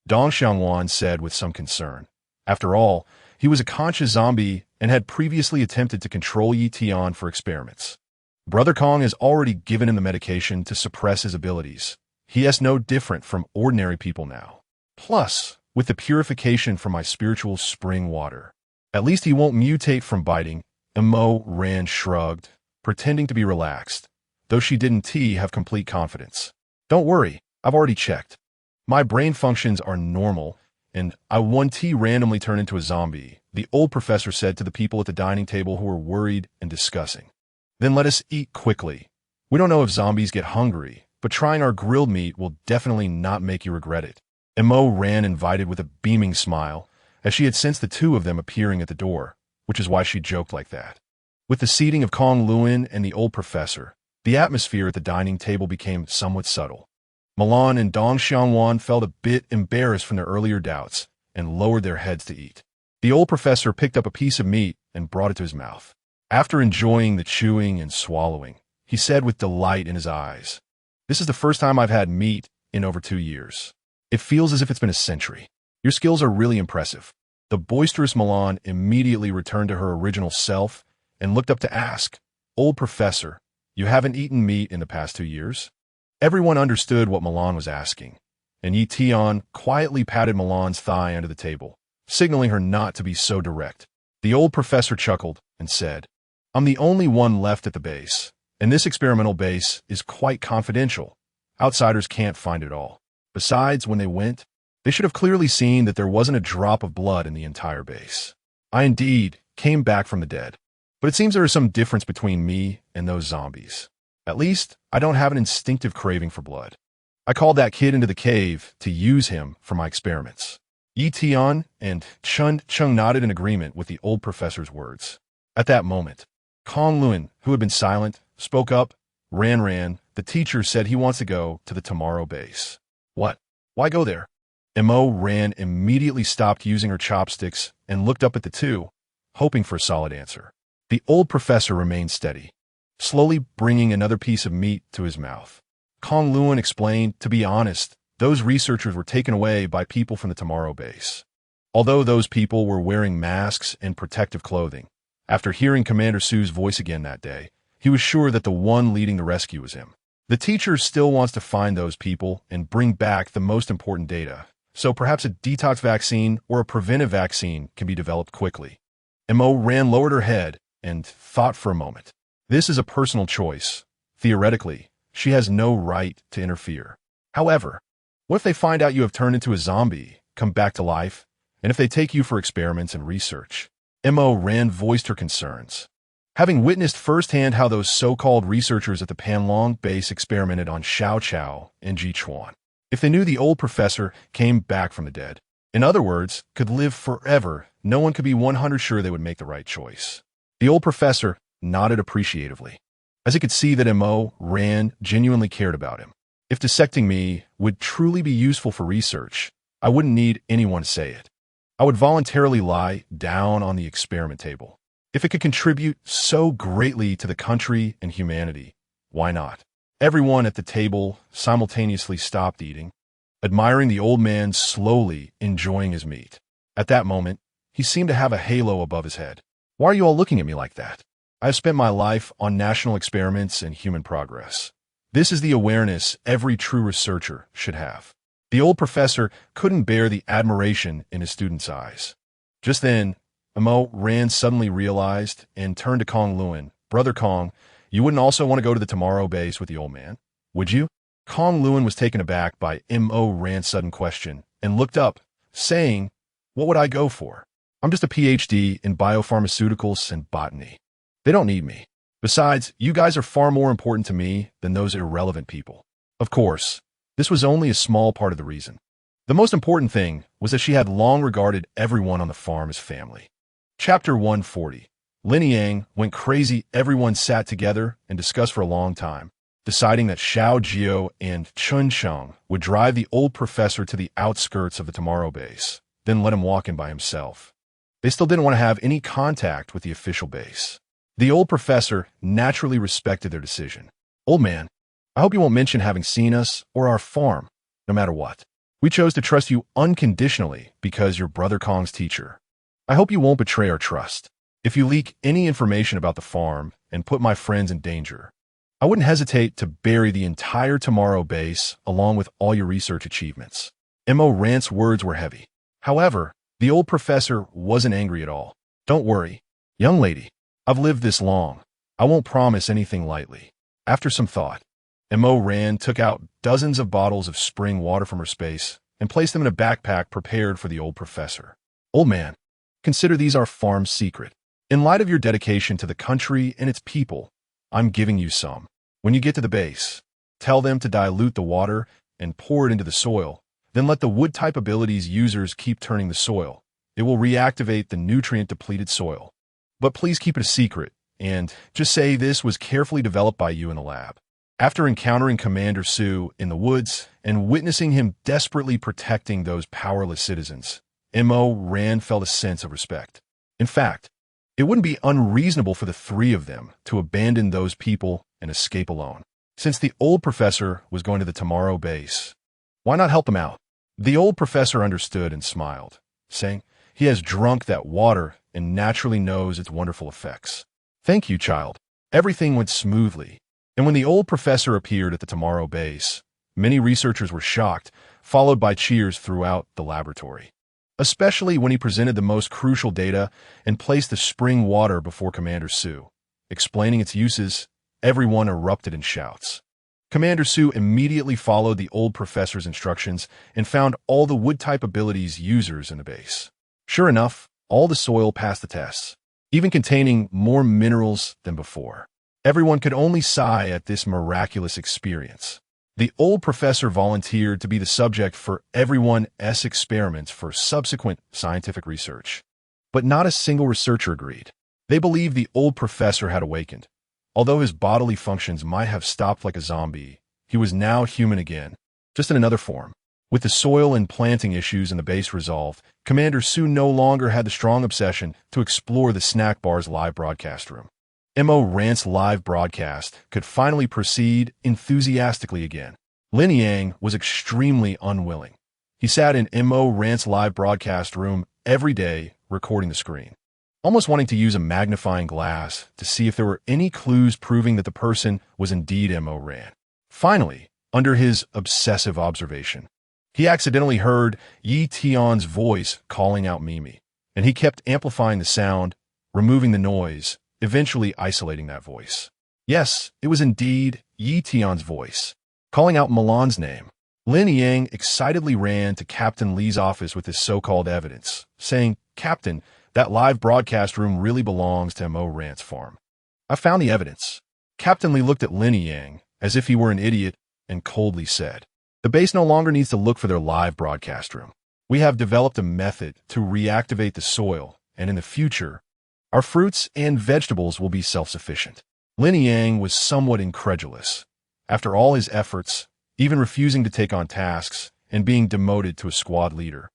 Dong Xiangwan said with some concern. After all, he was a conscious zombie and had previously attempted to control Yi Tian for experiments. Brother Kong has already given him the medication to suppress his abilities. He is no different from ordinary people now. Plus, with the purification from my spiritual spring water, at least he won't mutate from biting. Mo Ran shrugged, pretending to be relaxed, though she didn't have complete confidence. Don't worry, I've already checked. My brain functions are normal, and I won't randomly turn into a zombie, the old professor said to the people at the dining table who were worried and discussing. Then let us eat quickly. We don't know if zombies get hungry, but trying our grilled meat will definitely not make you regret it. Mo Ran invited with a beaming smile, as she had sensed the two of them appearing at the door, which is why she joked like that. With the seating of Kong Lun and the old professor, the atmosphere at the dining table became somewhat subtle. Milan and Dong Xiangwan felt a bit embarrassed from their earlier doubts and lowered their heads to eat. The old professor picked up a piece of meat and brought it to his mouth. After enjoying the chewing and swallowing, he said with delight in his eyes, "This is the first time I've had meat in over 2 years. It feels as if it's been a century. Your skills are really impressive." The boisterous Milan immediately returned to her original self and looked up to ask, "Old professor, you haven't eaten meat in the past 2 years?" Everyone understood what Milan was asking, and Yi Tian quietly patted Milan's thigh under the table, signaling her not to be so direct. The old professor chuckled and said, "I'm the only one left at the base, and this experimental base is quite confidential. Outsiders can't find it all. Besides, when they went, they should have clearly seen that there wasn't a drop of blood in the entire base. I indeed came back from the dead, but it seems there is some difference between me and those zombies. At least, I don't have an instinctive craving for blood. I called that kid into the cave to use him for my experiments." Yi Tian and Chun Chung nodded in agreement with the old professor's words. At that moment, Kong Lun, who had been silent, spoke up. Ran, the teacher said he wants to go to the Tomorrow Base. What? Why go there? Mo Ran immediately stopped using her chopsticks and looked up at the two, hoping for a solid answer. The old professor remained steady, slowly bringing another piece of meat to his mouth. Kong Lun explained, to be honest, those researchers were taken away by people from the Tomorrow Base. Although those people were wearing masks and protective clothing, after hearing Commander Su's voice again that day, He was sure that the one leading the rescue was him. The teacher still wants to find those people and bring back the most important data, so perhaps a detox vaccine or a preventive vaccine can be developed quickly. Mo lowered her head and thought for a moment. This is a personal choice. Theoretically, she has no right to interfere. However, what if they find out you have turned into a zombie, come back to life, and if they take you for experiments and research? Mo voiced her concerns. Having witnessed firsthand how those so-called researchers at the Panlong base experimented on Xiao Jiu and Jichuan. If they knew the old professor came back from the dead, in other words, could live forever, no one could be 100% sure they would make the right choice. The old professor nodded appreciatively, as he could see that Mo genuinely cared about him. If dissecting me would truly be useful for research, I wouldn't need anyone to say it. I would voluntarily lie down on the experiment table. If it could contribute so greatly to the country and humanity, why not? Everyone at the table simultaneously stopped eating, admiring the old man slowly enjoying his meat. At that moment, he seemed to have a halo above his head. Why are you all looking at me like that? I have spent my life on national experiments and human progress. This is the awareness every true researcher should have. The old professor couldn't bear the admiration in his students' eyes. Just then, Mo suddenly realized and turned to Kong Luan. Brother Kong, you wouldn't also want to go to the Tomorrow base with the old man, would you? Kong Luan was taken aback by Mo's sudden question and looked up, saying, what would I go for? I'm just a PhD in biopharmaceuticals and botany. They don't need me. Besides, you guys are far more important to me than those irrelevant people. Of course, this was only a small part of the reason. The most important thing was that she had long regarded everyone on the farm as family. Chapter 140. Lin Yang went crazy. Everyone sat together and discussed for a long time, deciding that Xiao Jiu and Chun Sheng would drive the old professor to the outskirts of the Tomorrow base, then let him walk in by himself. They still didn't want to have any contact with the official base. The old professor naturally respected their decision. Old man, I hope you won't mention having seen us or our farm, no matter what. We chose to trust you unconditionally because you're Brother Kong's teacher. I hope you won't betray our trust. If you leak any information about the farm and put my friends in danger, I wouldn't hesitate to bury the entire Tomorrow base along with all your research achievements. Mo's words were heavy. However, the old professor wasn't angry at all. Don't worry, young lady. I've lived this long. I won't promise anything lightly. After some thought, Mo took out dozens of bottles of spring water from her space and placed them in a backpack prepared for the old professor. Old man, consider these our farm's secret. In light of your dedication to the country and its people, I'm giving you some. When you get to the base, tell them to dilute the water and pour it into the soil. Then let the wood-type abilities users keep turning the soil. It will reactivate the nutrient-depleted soil. But please keep it a secret, and just say this was carefully developed by you in the lab. After encountering Commander Su in the woods and witnessing him desperately protecting those powerless citizens, Mo felt a sense of respect. In fact, it wouldn't be unreasonable for the three of them to abandon those people and escape alone. Since the old professor was going to the Tomorrow base, why not help him out? The old professor understood and smiled, saying, he has drunk that water and naturally knows its wonderful effects. Thank you, child. Everything went smoothly. And when the old professor appeared at the Tomorrow base, many researchers were shocked, followed by cheers throughout the laboratory. Especially when he presented the most crucial data and placed the spring water before Commander Su. Explaining its uses, everyone erupted in shouts. Commander Su immediately followed the old professor's instructions and found all the wood-type abilities users in the base. Sure enough, all the soil passed the tests, even containing more minerals than before. Everyone could only sigh at this miraculous experience. The old professor volunteered to be the subject for everyone's experiments for subsequent scientific research. But not a single researcher agreed. They believed the old professor had awakened. Although his bodily functions might have stopped like a zombie, he was now human again, just in another form. With the soil and planting issues in the base resolved, Commander Su no longer had the strong obsession to explore the snack bar's live broadcast room. Mo's live broadcast could finally proceed enthusiastically again. Lin Yang was extremely unwilling. He sat in Mo's live broadcast room every day, recording the screen. almost wanting to use a magnifying glass to see if there were any clues proving that the person was indeed Mo Ran. Finally, under his obsessive observation, he accidentally heard Yi Tian's voice calling out Mimi, and he kept amplifying the sound, removing the noise, eventually isolating that voice. Yes, it was indeed Yi Tian's voice, calling out Milan's name. Lin Yang excitedly ran to Captain Li's office with his so-called evidence, saying, "Captain, that live broadcast room really belongs to Mo Ran's farm. I found the evidence." Captain Li looked at Lin Yang as if he were an idiot and coldly said, "The base no longer needs to look for their live broadcast room. We have developed a method to reactivate the soil, and in the future, our fruits and vegetables will be self-sufficient." Lin Yang was somewhat incredulous. After all his efforts, even refusing to take on tasks and being demoted to a squad leader,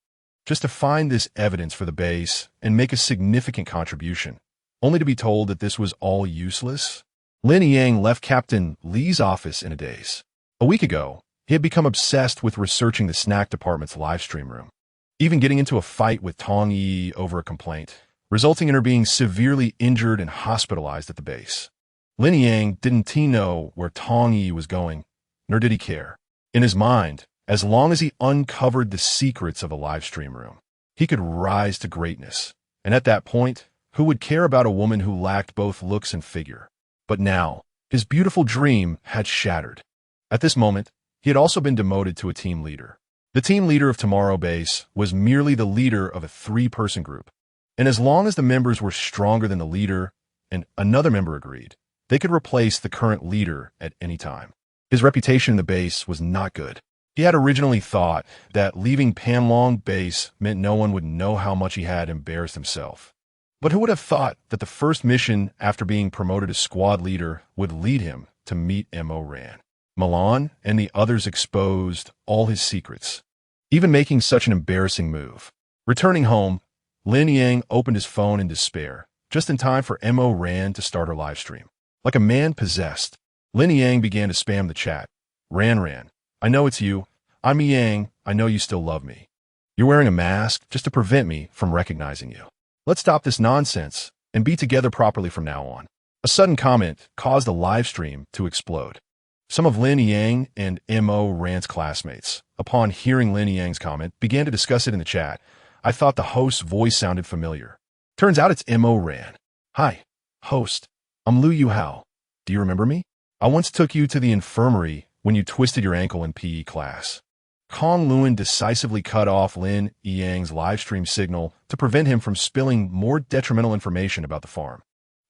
just to find this evidence for the base and make a significant contribution, only to be told that this was all useless. Lin Yang left Captain Li's office in a daze. A week ago, he had become obsessed with researching the snack department's live stream room, even getting into a fight with Tong Yi over a complaint, resulting in her being severely injured and hospitalized at the base. Lin Yang didn't know where Tong Yi was going, nor did he care. In his mind, as long as he uncovered the secrets of a live stream room, he could rise to greatness. And at that point, who would care about a woman who lacked both looks and figure? But now, his beautiful dream had shattered. At this moment, he had also been demoted to a team leader. The team leader of Tomorrow Base was merely the leader of a 3-person group. And as long as the members were stronger than the leader, and another member agreed, they could replace the current leader at any time. His reputation in the base was not good. He had originally thought that leaving Panlong Base meant no one would know how much he had embarrassed himself. But who would have thought that the first mission after being promoted as squad leader would lead him to meet Mo Ran? Milan and the others exposed all his secrets, even making such an embarrassing move. Returning home, Lin Yang opened his phone in despair, just in time for Mo Ran to start her live stream. Like a man possessed, Lin Yang began to spam the chat. Ran, I know it's you. I'm Yang. I know you still love me. You're wearing a mask just to prevent me from recognizing you. Let's stop this nonsense and be together properly from now on. A sudden comment caused the live stream to explode. Some of Lin Yang and Mo Ran's classmates, upon hearing Lin Yang's comment, began to discuss it in the chat. I thought the host's voice sounded familiar. Turns out it's Mo Ran. Hi, host. I'm Lu Yuhao. Do you remember me? I once took you to the infirmary when you twisted your ankle in PE class. Kong Luan decisively cut off Lin Yang's live stream signal to prevent him from spilling more detrimental information about the farm.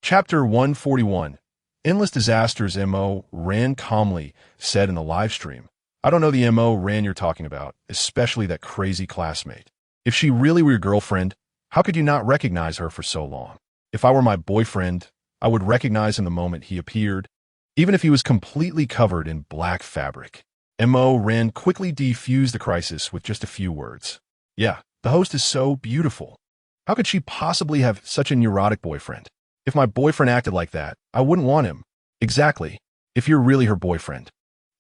Chapter 141. Endless Disasters. Mo Ran calmly said in the live stream, I don't know the Mo Ran you're talking about, especially that crazy classmate. If she really were your girlfriend, how could you not recognize her for so long? If I were my boyfriend, I would recognize him the moment he appeared, even if he was completely covered in black fabric. Mo Ran quickly defused the crisis with just a few words. Yeah, the host is so beautiful. How could she possibly have such a neurotic boyfriend? If my boyfriend acted like that, I wouldn't want him. Exactly. If you're really her boyfriend,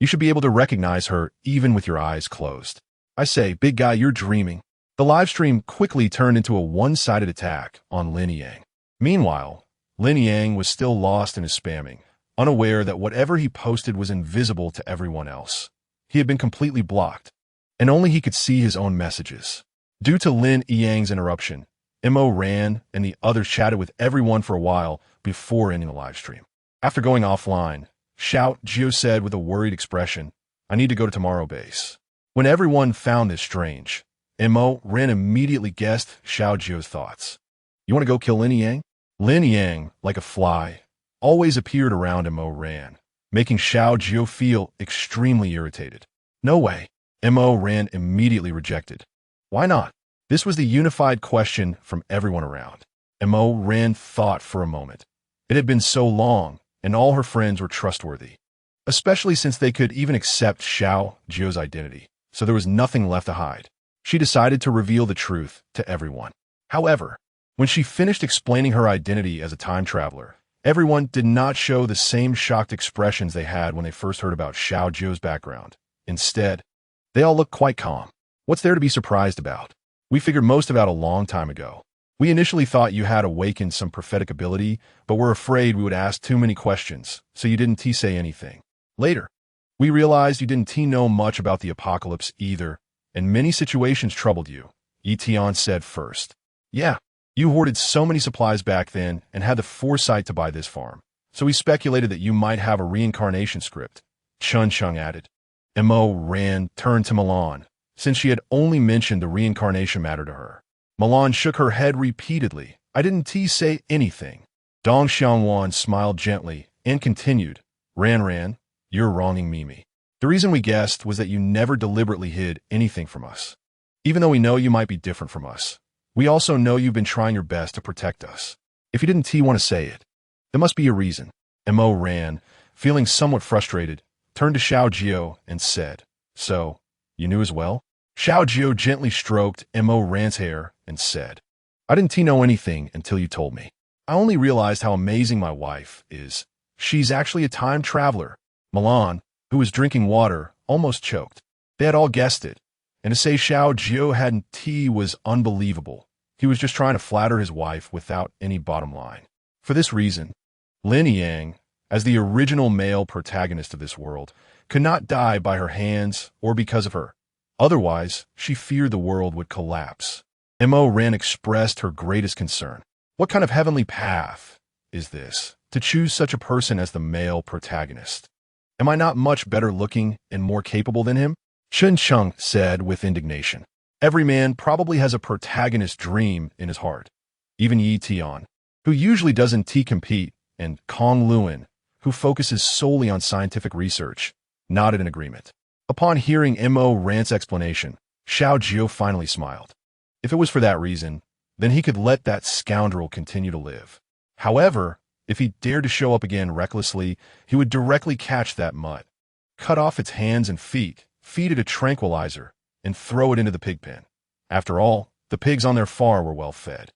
you should be able to recognize her even with your eyes closed. I say, big guy, you're dreaming. The live stream quickly turned into a one-sided attack on Lin Yang. Meanwhile, Lin Yang was still lost in his spamming, unaware that whatever he posted was invisible to everyone else. He had been completely blocked, and only he could see his own messages. Due to Lin Yang's interruption, Mo Ran and the others chatted with everyone for a while before ending the live stream. After going offline, Xiao Jiu said with a worried expression, I need to go to Tomorrow Base. When everyone found this strange, Mo Ran immediately guessed Xiao Jiu's thoughts. You want to go kill Lin Yang? Lin Yang, like a fly, always appeared around Mo Ran, making Xiao Jiu feel extremely irritated. No way. Mo Ran immediately rejected. Why not? This was the unified question from everyone around. Mo Ran thought for a moment. It had been so long, and all her friends were trustworthy, especially since they could even accept Xiao Jiu's identity, so there was nothing left to hide. She decided to reveal the truth to everyone. However, when she finished explaining her identity as a time traveler, everyone did not show the same shocked expressions they had when they first heard about Xiao Jiu's background. Instead, they all looked quite calm. What's there to be surprised about? We figured most of it out a long time ago. We initially thought you had awakened some prophetic ability, but were afraid we would ask too many questions, so you didn't say anything. Later, we realized you didn't know much about the apocalypse either, and many situations troubled you, Etion said first. Yeah, you hoarded so many supplies back then and had the foresight to buy this farm, so we speculated that you might have a reincarnation script, Chun Chung added. Mo Ran turned to Milan, since she had only mentioned the reincarnation matter to her. Milan shook her head repeatedly. I didn't say anything. Dong Xiangwan smiled gently and continued, Ran, you're wronging Mimi. The reason we guessed was that you never deliberately hid anything from us. Even though we know you might be different from us, we also know you've been trying your best to protect us. If you didn't want to say it, there must be a reason. Mo Ran, feeling somewhat frustrated, turned to Xiao Jiu and said, So, you knew as well? Xiao Jiu gently stroked Mo Ran's hair and said, I didn't know anything until you told me. I only realized how amazing my wife is. She's actually a time traveler. Milan, who was drinking water, almost choked. They had all guessed it, and to say Xiao Jiu hadn't was unbelievable. He was just trying to flatter his wife without any bottom line. For this reason, Lin Yang, as the original male protagonist of this world, could not die by her hands or because of her. Otherwise, she feared the world would collapse. Mo Ran expressed her greatest concern. What kind of heavenly path is this, to choose such a person as the male protagonist? Am I not much better looking and more capable than him? Chun Chung said with indignation. Every man probably has a protagonist dream in his heart. Even Yi Tian, who usually doesn't compete, and Kong Luan, who focuses solely on scientific research, nodded in agreement. Upon hearing Mo Ran's explanation, Xiao Jiu finally smiled. If it was for that reason, then he could let that scoundrel continue to live. However, if he dared to show up again recklessly, he would directly catch that mutt, cut off its hands and feet, feed it a tranquilizer, and throw it into the pig pen. After all, the pigs on their farm were well fed.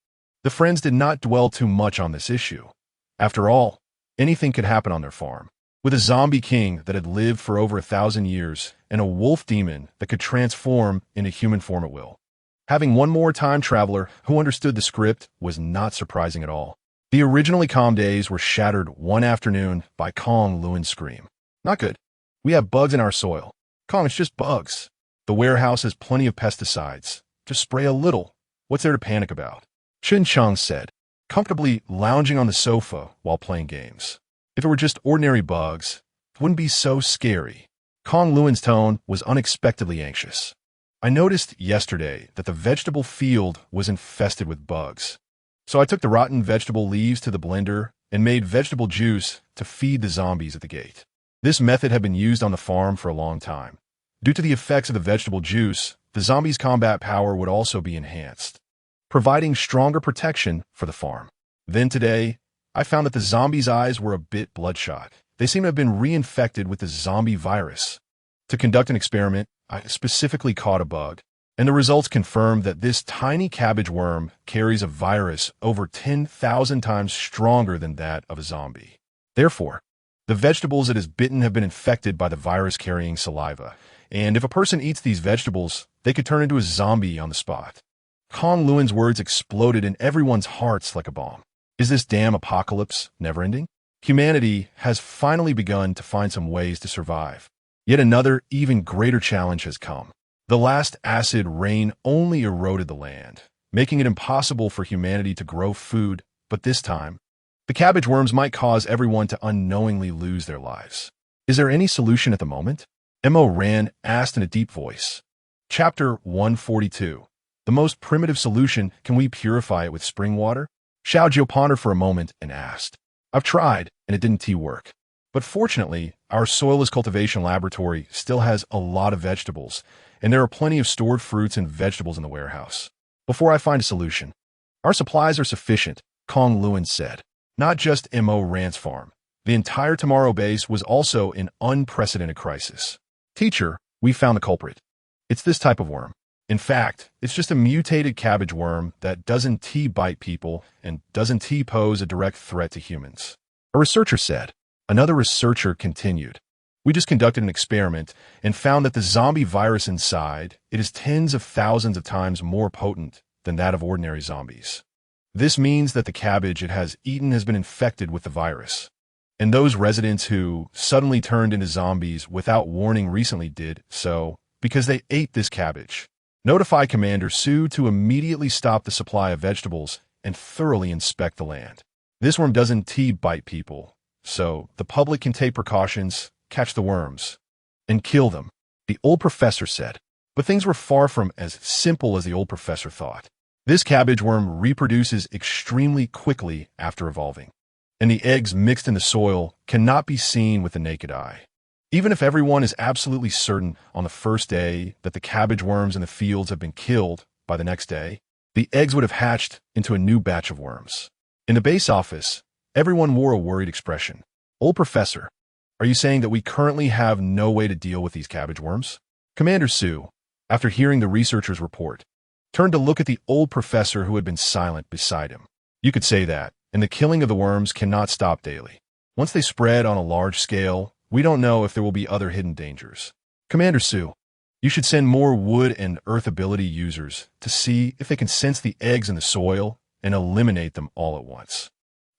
The friends did not dwell too much on this issue. After all, anything could happen on their farm. With a zombie king that had lived for over 1,000 years and a wolf demon that could transform into human form at will. Having one more time traveler who understood the script was not surprising at all. The originally calm days were shattered one afternoon by Kong Luan's scream. Not good. We have bugs in our soil. Kong, it's just bugs. The warehouse has plenty of pesticides. Just spray a little. What's there to panic about? Chun Chung said, comfortably lounging on the sofa while playing games. If it were just ordinary bugs, it wouldn't be so scary. Kong Luan's tone was unexpectedly anxious. I noticed yesterday that the vegetable field was infested with bugs. So I took the rotten vegetable leaves to the blender and made vegetable juice to feed the zombies at the gate. This method had been used on the farm for a long time. Due to the effects of the vegetable juice, the zombies' combat power would also be enhanced, providing stronger protection for the farm. Then today, I found that the zombies' eyes were a bit bloodshot. They seem to have been reinfected with the zombie virus. To conduct an experiment, I specifically caught a bug, and the results confirmed that this tiny cabbage worm carries a virus over 10,000 times stronger than that of a zombie. Therefore, the vegetables it has bitten have been infected by the virus-carrying saliva, and if a person eats these vegetables, they could turn into a zombie on the spot. Kong Luan's words exploded in everyone's hearts like a bomb. Is this damn apocalypse never-ending? Humanity has finally begun to find some ways to survive. Yet another, even greater challenge has come. The last acid rain only eroded the land, making it impossible for humanity to grow food, but this time, the cabbage worms might cause everyone to unknowingly lose their lives. Is there any solution at the moment? Mo Ran asked in a deep voice. Chapter 142. The most primitive solution, can we purify it with spring water? Xiao Jiu pondered for a moment and asked. I've tried, and it didn't work. But fortunately, our soilless cultivation laboratory still has a lot of vegetables, and there are plenty of stored fruits and vegetables in the warehouse. Before I find a solution, our supplies are sufficient, Kong Luan said. Not just Mo Ran's farm. The entire Tomorrow base was also in unprecedented crisis. Teacher, we found the culprit. It's this type of worm. In fact, it's just a mutated cabbage worm that doesn't bite people and doesn't pose a direct threat to humans. A researcher said. Another researcher continued. We just conducted an experiment and found that the zombie virus inside, it is tens of thousands of times more potent than that of ordinary zombies. This means that the cabbage it has eaten has been infected with the virus. And those residents who suddenly turned into zombies without warning recently did so because they ate this cabbage. Notify Commander Sue to immediately stop the supply of vegetables and thoroughly inspect the land. This worm doesn't bite people, so the public can take precautions, catch the worms, and kill them, the old professor said. But things were far from as simple as the old professor thought. This cabbage worm reproduces extremely quickly after evolving, and the eggs mixed in the soil cannot be seen with the naked eye. Even if everyone is absolutely certain on the first day that the cabbage worms in the fields have been killed, by the next day, the eggs would have hatched into a new batch of worms. In the base office, everyone wore a worried expression. Old professor, are you saying that we currently have no way to deal with these cabbage worms? Commander Sue, after hearing the researchers' report, turned to look at the old professor who had been silent beside him. You could say that, and the killing of the worms cannot stop daily. Once they spread on a large scale, we don't know if there will be other hidden dangers. Commander Sue, you should send more wood and earth ability users to see if they can sense the eggs in the soil and eliminate them all at once.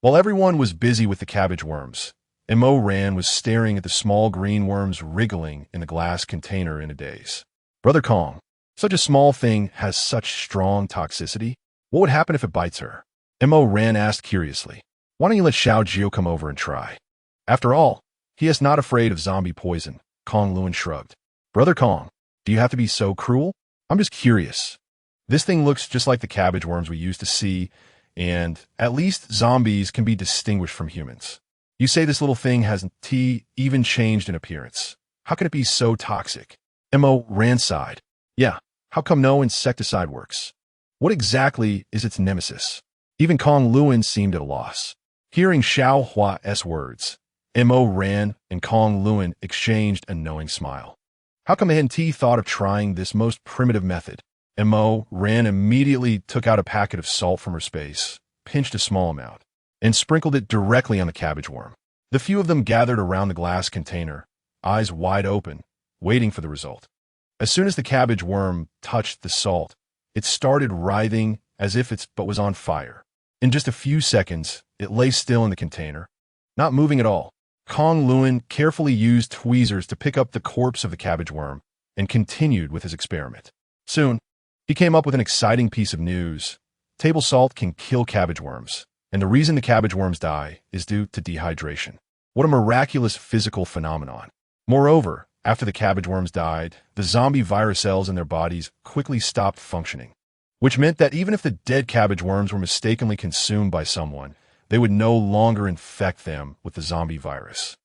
While everyone was busy with the cabbage worms, Mo Ran was staring at the small green worms wriggling in the glass container in a daze. Brother Kong, such a small thing has such strong toxicity. What would happen if it bites her? Mo Ran asked curiously. Why don't you let Xiao Jiu come over and try? After all, he is not afraid of zombie poison, Kong Luen shrugged. Brother Kong, do you have to be so cruel? I'm just curious. This thing looks just like the cabbage worms we used to see, and at least zombies can be distinguished from humans. You say this little thing hasn't even changed in appearance. How can it be so toxic? Mo Ran sighed. Yeah, how come no insecticide works? What exactly is its nemesis? Even Kong Luen seemed at a loss. Hearing Xiao Hua's words, Mo Ran and Kong Luen exchanged a knowing smile. How come NT thought of trying this most primitive method? Mo Ran immediately took out a packet of salt from her space, pinched a small amount, and sprinkled it directly on the cabbage worm. The few of them gathered around the glass container, eyes wide open, waiting for the result. As soon as the cabbage worm touched the salt, it started writhing as if it was on fire. In just a few seconds, it lay still in the container, not moving at all. Kong Luen carefully used tweezers to pick up the corpse of the cabbage worm and continued with his experiment. Soon, he came up with an exciting piece of news. Table salt can kill cabbage worms, and the reason the cabbage worms die is due to dehydration. What a miraculous physical phenomenon. Moreover, after the cabbage worms died, the zombie virus cells in their bodies quickly stopped functioning, which meant that even if the dead cabbage worms were mistakenly consumed by someone, they would no longer infect them with the zombie virus.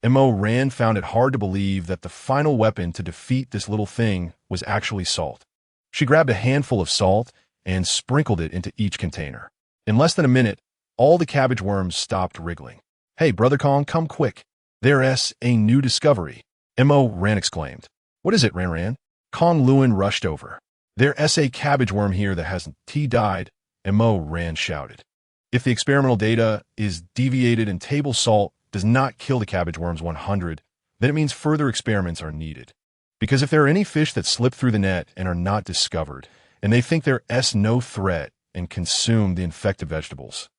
Mo Ran found it hard to believe that the final weapon to defeat this little thing was actually salt. She grabbed a handful of salt and sprinkled it into each container. In less than a minute, all the cabbage worms stopped wriggling. Hey, Brother Kong, come quick. There's a new discovery, Mo Ran exclaimed. What is it, Ran Ran? Kong Luen rushed over. There's a cabbage worm here that hasn't died, Mo Ran shouted. If the experimental data is deviated and table salt does not kill the cabbage worms 100, then it means further experiments are needed. Because if there are any fish that slip through the net and are not discovered, and they think there's no threat and consume the infected vegetables,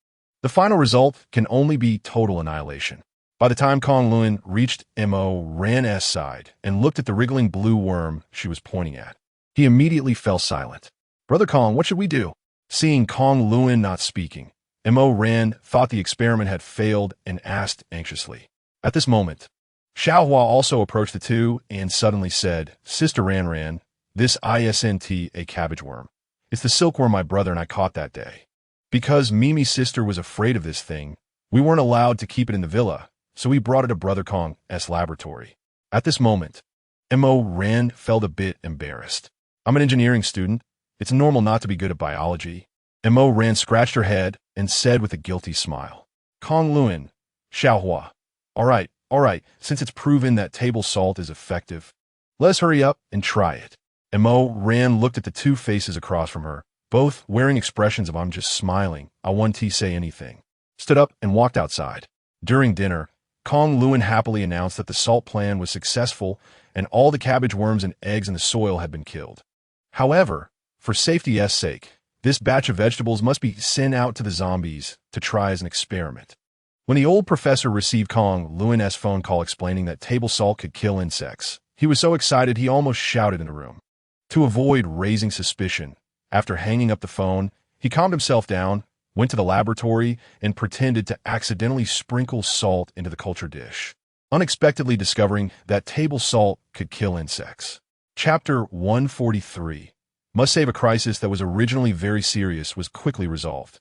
the final result can only be total annihilation. By the time Kong Luen reached Mo Ran's side and looked at the wriggling blue worm she was pointing at, he immediately fell silent. Brother Kong, what should we do? Seeing Kong Luen not speaking, Mo Ran thought the experiment had failed and asked anxiously. At this moment, Xiao Hua also approached the two and suddenly said, Sister Ran Ran, this isn't a cabbage worm. It's the silkworm my brother and I caught that day. Because Mimi's sister was afraid of this thing, we weren't allowed to keep it in the villa, so we brought it to Brother Kong's laboratory. At this moment, Mo Ran felt a bit embarrassed. I'm an engineering student. It's normal not to be good at biology. Mo Ran scratched her head and said with a guilty smile, Kong Luen, Xiao Hua, all right, since it's proven that table salt is effective, let us hurry up and try it. Mo Ran looked at the two faces across from her, both wearing expressions of I'm just smiling, I won't say anything, stood up and walked outside. During dinner, Kong Luen happily announced that the salt plan was successful and all the cabbage worms and eggs in the soil had been killed. However, for safety's sake, This batch of vegetables must be sent out to the zombies to try as an experiment. When the old professor received Kong Luan's phone call explaining that table salt could kill insects, he was so excited he almost shouted in the room. To avoid raising suspicion, after hanging up the phone, he calmed himself down, went to the laboratory, and pretended to accidentally sprinkle salt into the culture dish, unexpectedly discovering that table salt could kill insects. Chapter 143. Must save a crisis that was originally very serious was quickly resolved.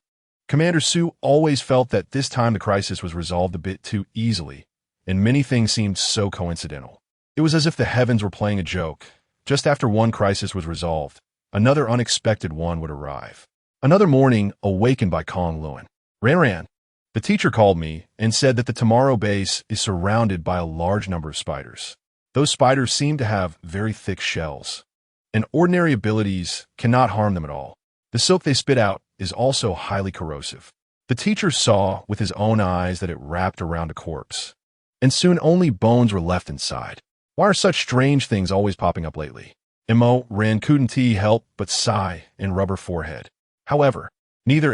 Commander Su always felt that this time the crisis was resolved a bit too easily, and many things seemed so coincidental. It was as if the heavens were playing a joke. Just after one crisis was resolved, another unexpected one would arrive. Another morning, awakened by Kong Luan. Ran. The teacher called me and said that the Tomorrow base is surrounded by a large number of spiders. Those spiders seem to have very thick shells, and ordinary abilities cannot harm them at all. The silk they spit out is also highly corrosive. The teacher saw with his own eyes that it wrapped around a corpse, and soon only bones were left inside. Why are such strange things always popping up lately? Ran couldn't help but sigh and rub her forehead. However, neither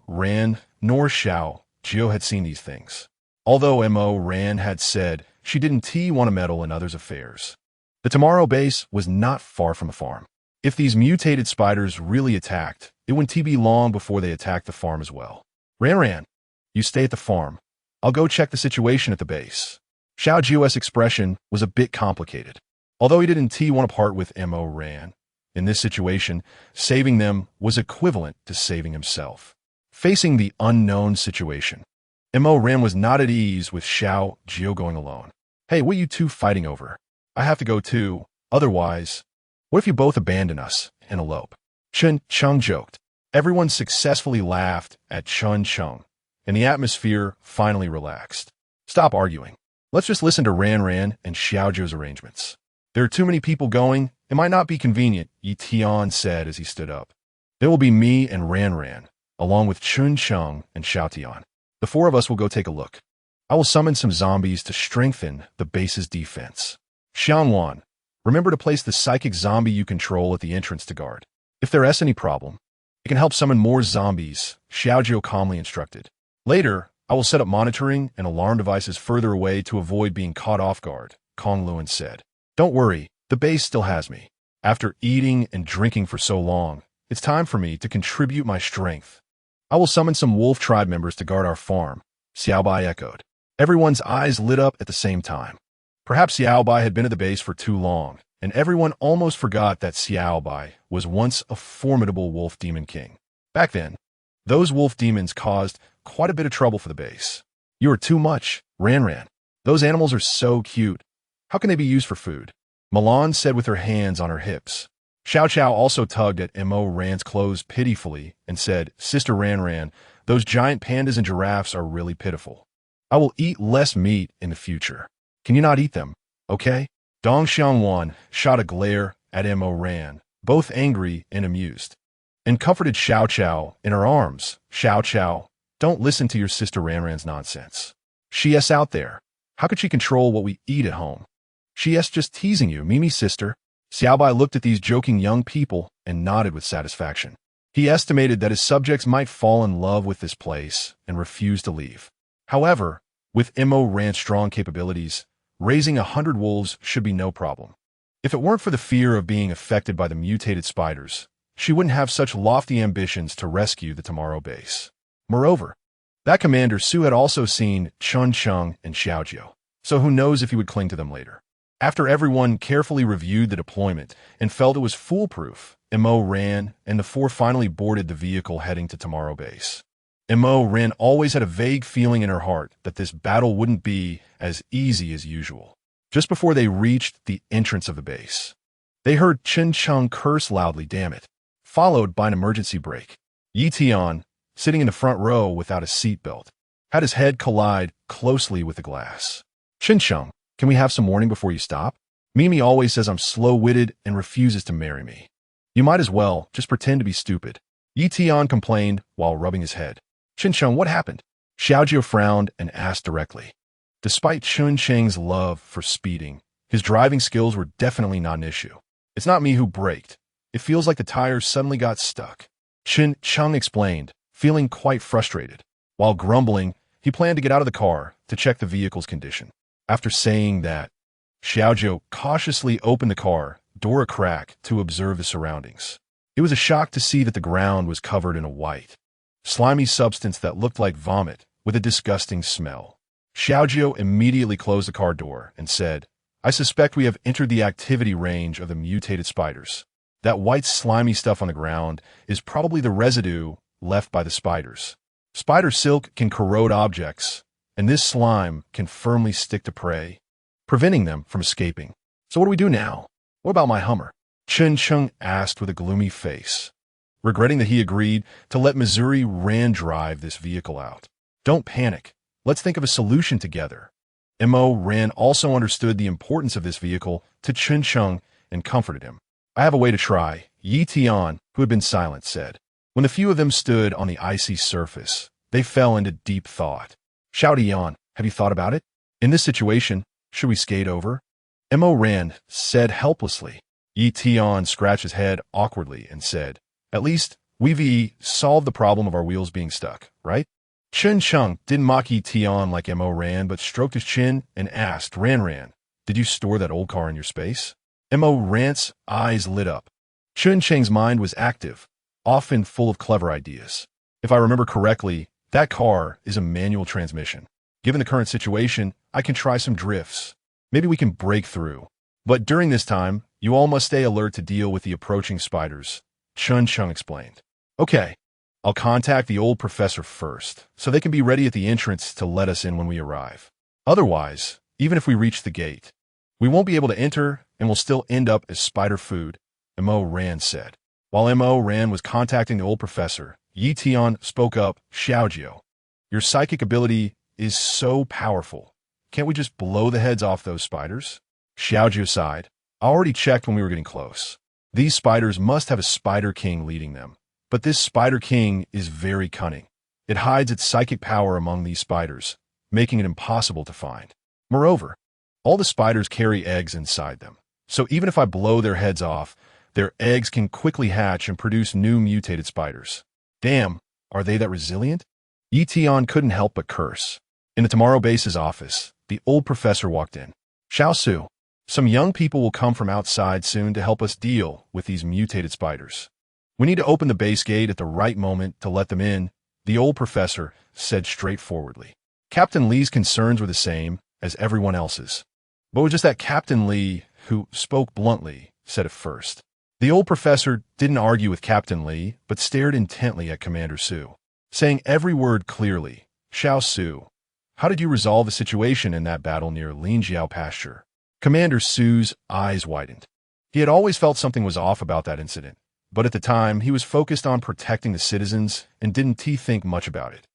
Ran nor Xiao Jiu had seen these things, although Ran had said she didn't want to meddle in others' affairs. The Tomorrow base was not far from a farm. If these mutated spiders really attacked, it wouldn't be long before they attacked the farm as well. Ran, you stay at the farm. I'll go check the situation at the base. Xiao Jiu's expression was a bit complicated. Although he didn't want to part with Ran, in this situation, saving them was equivalent to saving himself. Facing the unknown situation, Ran was not at ease with Xiao Jiu going alone. Hey, what are you two fighting over? I have to go too. Otherwise, what if you both abandon us and elope? Chen Chung joked. Everyone successfully laughed at Chen Chung, and the atmosphere finally relaxed. Stop arguing. Let's just listen to Ran and Xiao Jiu's arrangements. There are too many people going. It might not be convenient, Yi Tian said as he stood up. There will be me and Ran, along with Chun Chung and Xiao Tian. The four of us will go take a look. I will summon some zombies to strengthen the base's defense. Xiangwan, remember to place the psychic zombie you control at the entrance to guard. If there is any problem, it can help summon more zombies, Xiao Jiu calmly instructed. Later, I will set up monitoring and alarm devices further away to avoid being caught off guard, Kong Luan said. Don't worry, the base still has me. After eating and drinking for so long, it's time for me to contribute my strength. I will summon some wolf tribe members to guard our farm, Xiaobai echoed. Everyone's eyes lit up at the same time. Perhaps Xiaobai had been at the base for too long, and everyone almost forgot that Xiaobai was once a formidable wolf demon king. Back then, those wolf demons caused quite a bit of trouble for the base. You are too much, Ran. Those animals are so cute. How can they be used for food? Milan said with her hands on her hips. Xiao also tugged at Ran's clothes pitifully and said, Sister Ran, those giant pandas and giraffes are really pitiful. I will eat less meat in the future. Can you not eat them, okay? Dong Xiangwan shot a glare at Ran, both angry and amused, and comforted Xiao in her arms. Xiao, don't listen to your sister Ran's nonsense. She's out there. How could she control what we eat at home? She's just teasing you, Mimi sister. Xiaobai looked at these joking young people and nodded with satisfaction. He estimated that his subjects might fall in love with this place and refuse to leave. However, with Ran's strong capabilities, raising 100 wolves should be no problem. If it weren't for the fear of being affected by the mutated spiders, she wouldn't have such lofty ambitions to rescue the Tomorrow base. Moreover, that Commander Su had also seen Chun Chung and Xiao Jiu, so who knows if he would cling to them later. After everyone carefully reviewed the deployment and felt it was foolproof, Ran and the four finally boarded the vehicle heading to Tomorrow base. Ran always had a vague feeling in her heart that this battle wouldn't be as easy as usual. Just before they reached the entrance of the base, they heard Chen Chung curse loudly, damn it, followed by an emergency brake. Yi Tian, sitting in the front row without a seatbelt, had his head collide closely with the glass. Chen Chung, can we have some warning before you stop? Mimi always says I'm slow-witted and refuses to marry me. You might as well just pretend to be stupid. Yi Tian complained while rubbing his head. Chen Chung, what happened? Xiao Jiu frowned and asked directly. Despite Chun Cheng's love for speeding, his driving skills were definitely not an issue. It's not me who braked. It feels like the tires suddenly got stuck. Chen Chung explained, feeling quite frustrated. While grumbling, he planned to get out of the car to check the vehicle's condition. After saying that, Xiao Jiu cautiously opened the car door a crack to observe the surroundings. It was a shock to see that the ground was covered in a white, slimy substance that looked like vomit with a disgusting smell. Xiao Jiu immediately closed the car door and said, "I suspect we have entered the activity range of the mutated spiders. That white slimy stuff on the ground is probably the residue left by the spiders. Spider silk can corrode objects, and this slime can firmly stick to prey, preventing them from escaping. So what do we do now? What about my Hummer?" Chen Chung asked with a gloomy face, regretting that he agreed to let Missouri Ran drive this vehicle out. "Don't panic. Let's think of a solution together." Mo Ran also understood the importance of this vehicle to Chen Chung and comforted him. "I have a way to try," Yi Tian, who had been silent, said. When the few of them stood on the icy surface, they fell into deep thought. "Xiao Tian, have you thought about it? In this situation, should we skate over?" Mo Ran said helplessly. Yi Tian scratched his head awkwardly and said, "At least we've solved the problem of our wheels being stuck, right?" Chen Chung didn't mock Yi Tian like Mo Ran, but stroked his chin and asked, Ran, did you store that old car in your space?" Mo Ran's eyes lit up. Chen Cheng's mind was active, often full of clever ideas. "If I remember correctly, that car is a manual transmission. Given the current situation, I can try some drifts. Maybe we can break through. But during this time, you all must stay alert to deal with the approaching spiders," Chen Chung explained. "Okay, I'll contact the old professor first, so they can be ready at the entrance to let us in when we arrive. Otherwise, even if we reach the gate, we won't be able to enter and will still end up as spider food," Mo Ran said. While Mo Ran was contacting the old professor, Yi Tian spoke up, "Xiao Jiu, your psychic ability is so powerful. Can't we just blow the heads off those spiders?" Xiao Jiu sighed. "I already checked when we were getting close. These spiders must have a spider king leading them. But this spider king is very cunning. It hides its psychic power among these spiders, making it impossible to find. Moreover, all the spiders carry eggs inside them. So even if I blow their heads off, their eggs can quickly hatch and produce new mutated spiders. Damn, are they that resilient?" Yi Tian couldn't help but curse. In the Tomorrow Base's office, the old professor walked in. "Xiao Su, some young people will come from outside soon to help us deal with these mutated spiders. We need to open the base gate at the right moment to let them in," the old professor said straightforwardly. Captain Li's concerns were the same as everyone else's. But it was just that Captain Li, who spoke bluntly, said it first. The old professor didn't argue with Captain Li, but stared intently at Commander Su, saying every word clearly. "Xiao Su, how did you resolve the situation in that battle near Linjiao pasture?" Commander Su's eyes widened. He had always felt something was off about that incident, but at the time he was focused on protecting the citizens and didn't think much about it.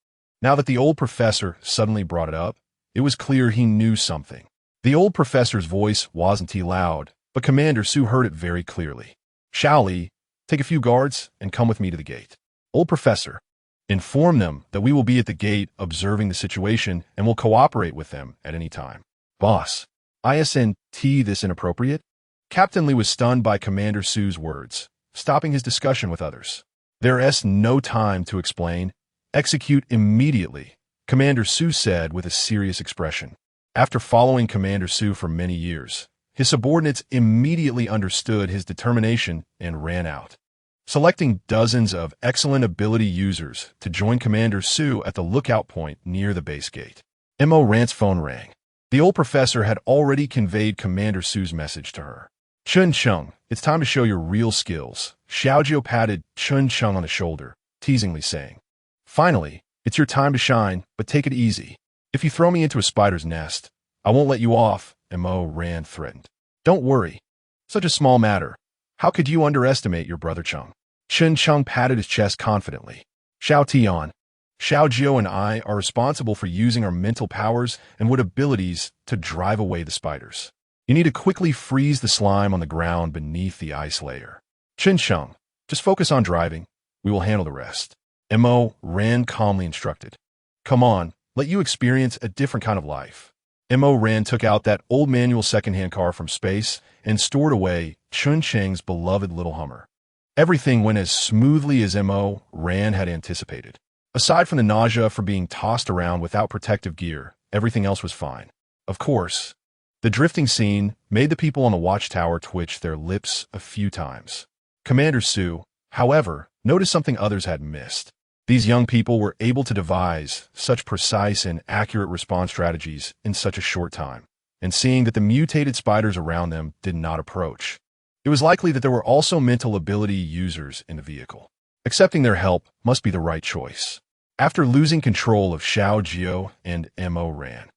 Now that the old professor suddenly brought it up, it was clear he knew something. The old professor's voice wasn't loud, but Commander Su heard it very clearly. "Xiao Li, take a few guards and come with me to the gate. Old professor, inform them that we will be at the gate observing the situation and will cooperate with them at any time." "Boss, isn't this inappropriate?" Captain Li was stunned by Commander Su's words, stopping his discussion with others. "There's no time to explain. Execute immediately," Commander Su said with a serious expression. After following Commander Su for many years, his subordinates immediately understood his determination and ran out, selecting dozens of excellent ability users to join Commander Su at the lookout point near the base gate. Mo Ran's phone rang. The old professor had already conveyed Commander Su's message to her. "Chen Chung, it's time to show your real skills," Xiao Jiu patted Chen Chung on the shoulder, teasingly saying. "Finally, it's your time to shine, but take it easy. If you throw me into a spider's nest, I won't let you off," Mo Ran threatened. "Don't worry. Such a small matter. How could you underestimate your brother Chung?" Chen Chung patted his chest confidently. "Xiao Tian, Xiao Jiu and I are responsible for using our mental powers and wood abilities to drive away the spiders. You need to quickly freeze the slime on the ground beneath the ice layer. Chen Chung, just focus on driving. We will handle the rest." Mo Ran calmly instructed. "Come on, let you experience a different kind of life." Mo Ran took out that old manual second-hand car from space and stored away Chun Cheng's beloved little Hummer. Everything went as smoothly as Mo Ran had anticipated. Aside from the nausea from being tossed around without protective gear, everything else was fine. Of course, the drifting scene made the people on the watchtower twitch their lips a few times. Commander Su, however, noticed something others had missed. These young people were able to devise such precise and accurate response strategies in such a short time, and seeing that the mutated spiders around them did not approach, it was likely that there were also mental ability users in the vehicle. Accepting their help must be the right choice. After losing control of Xiao Jiu and Mo Ran,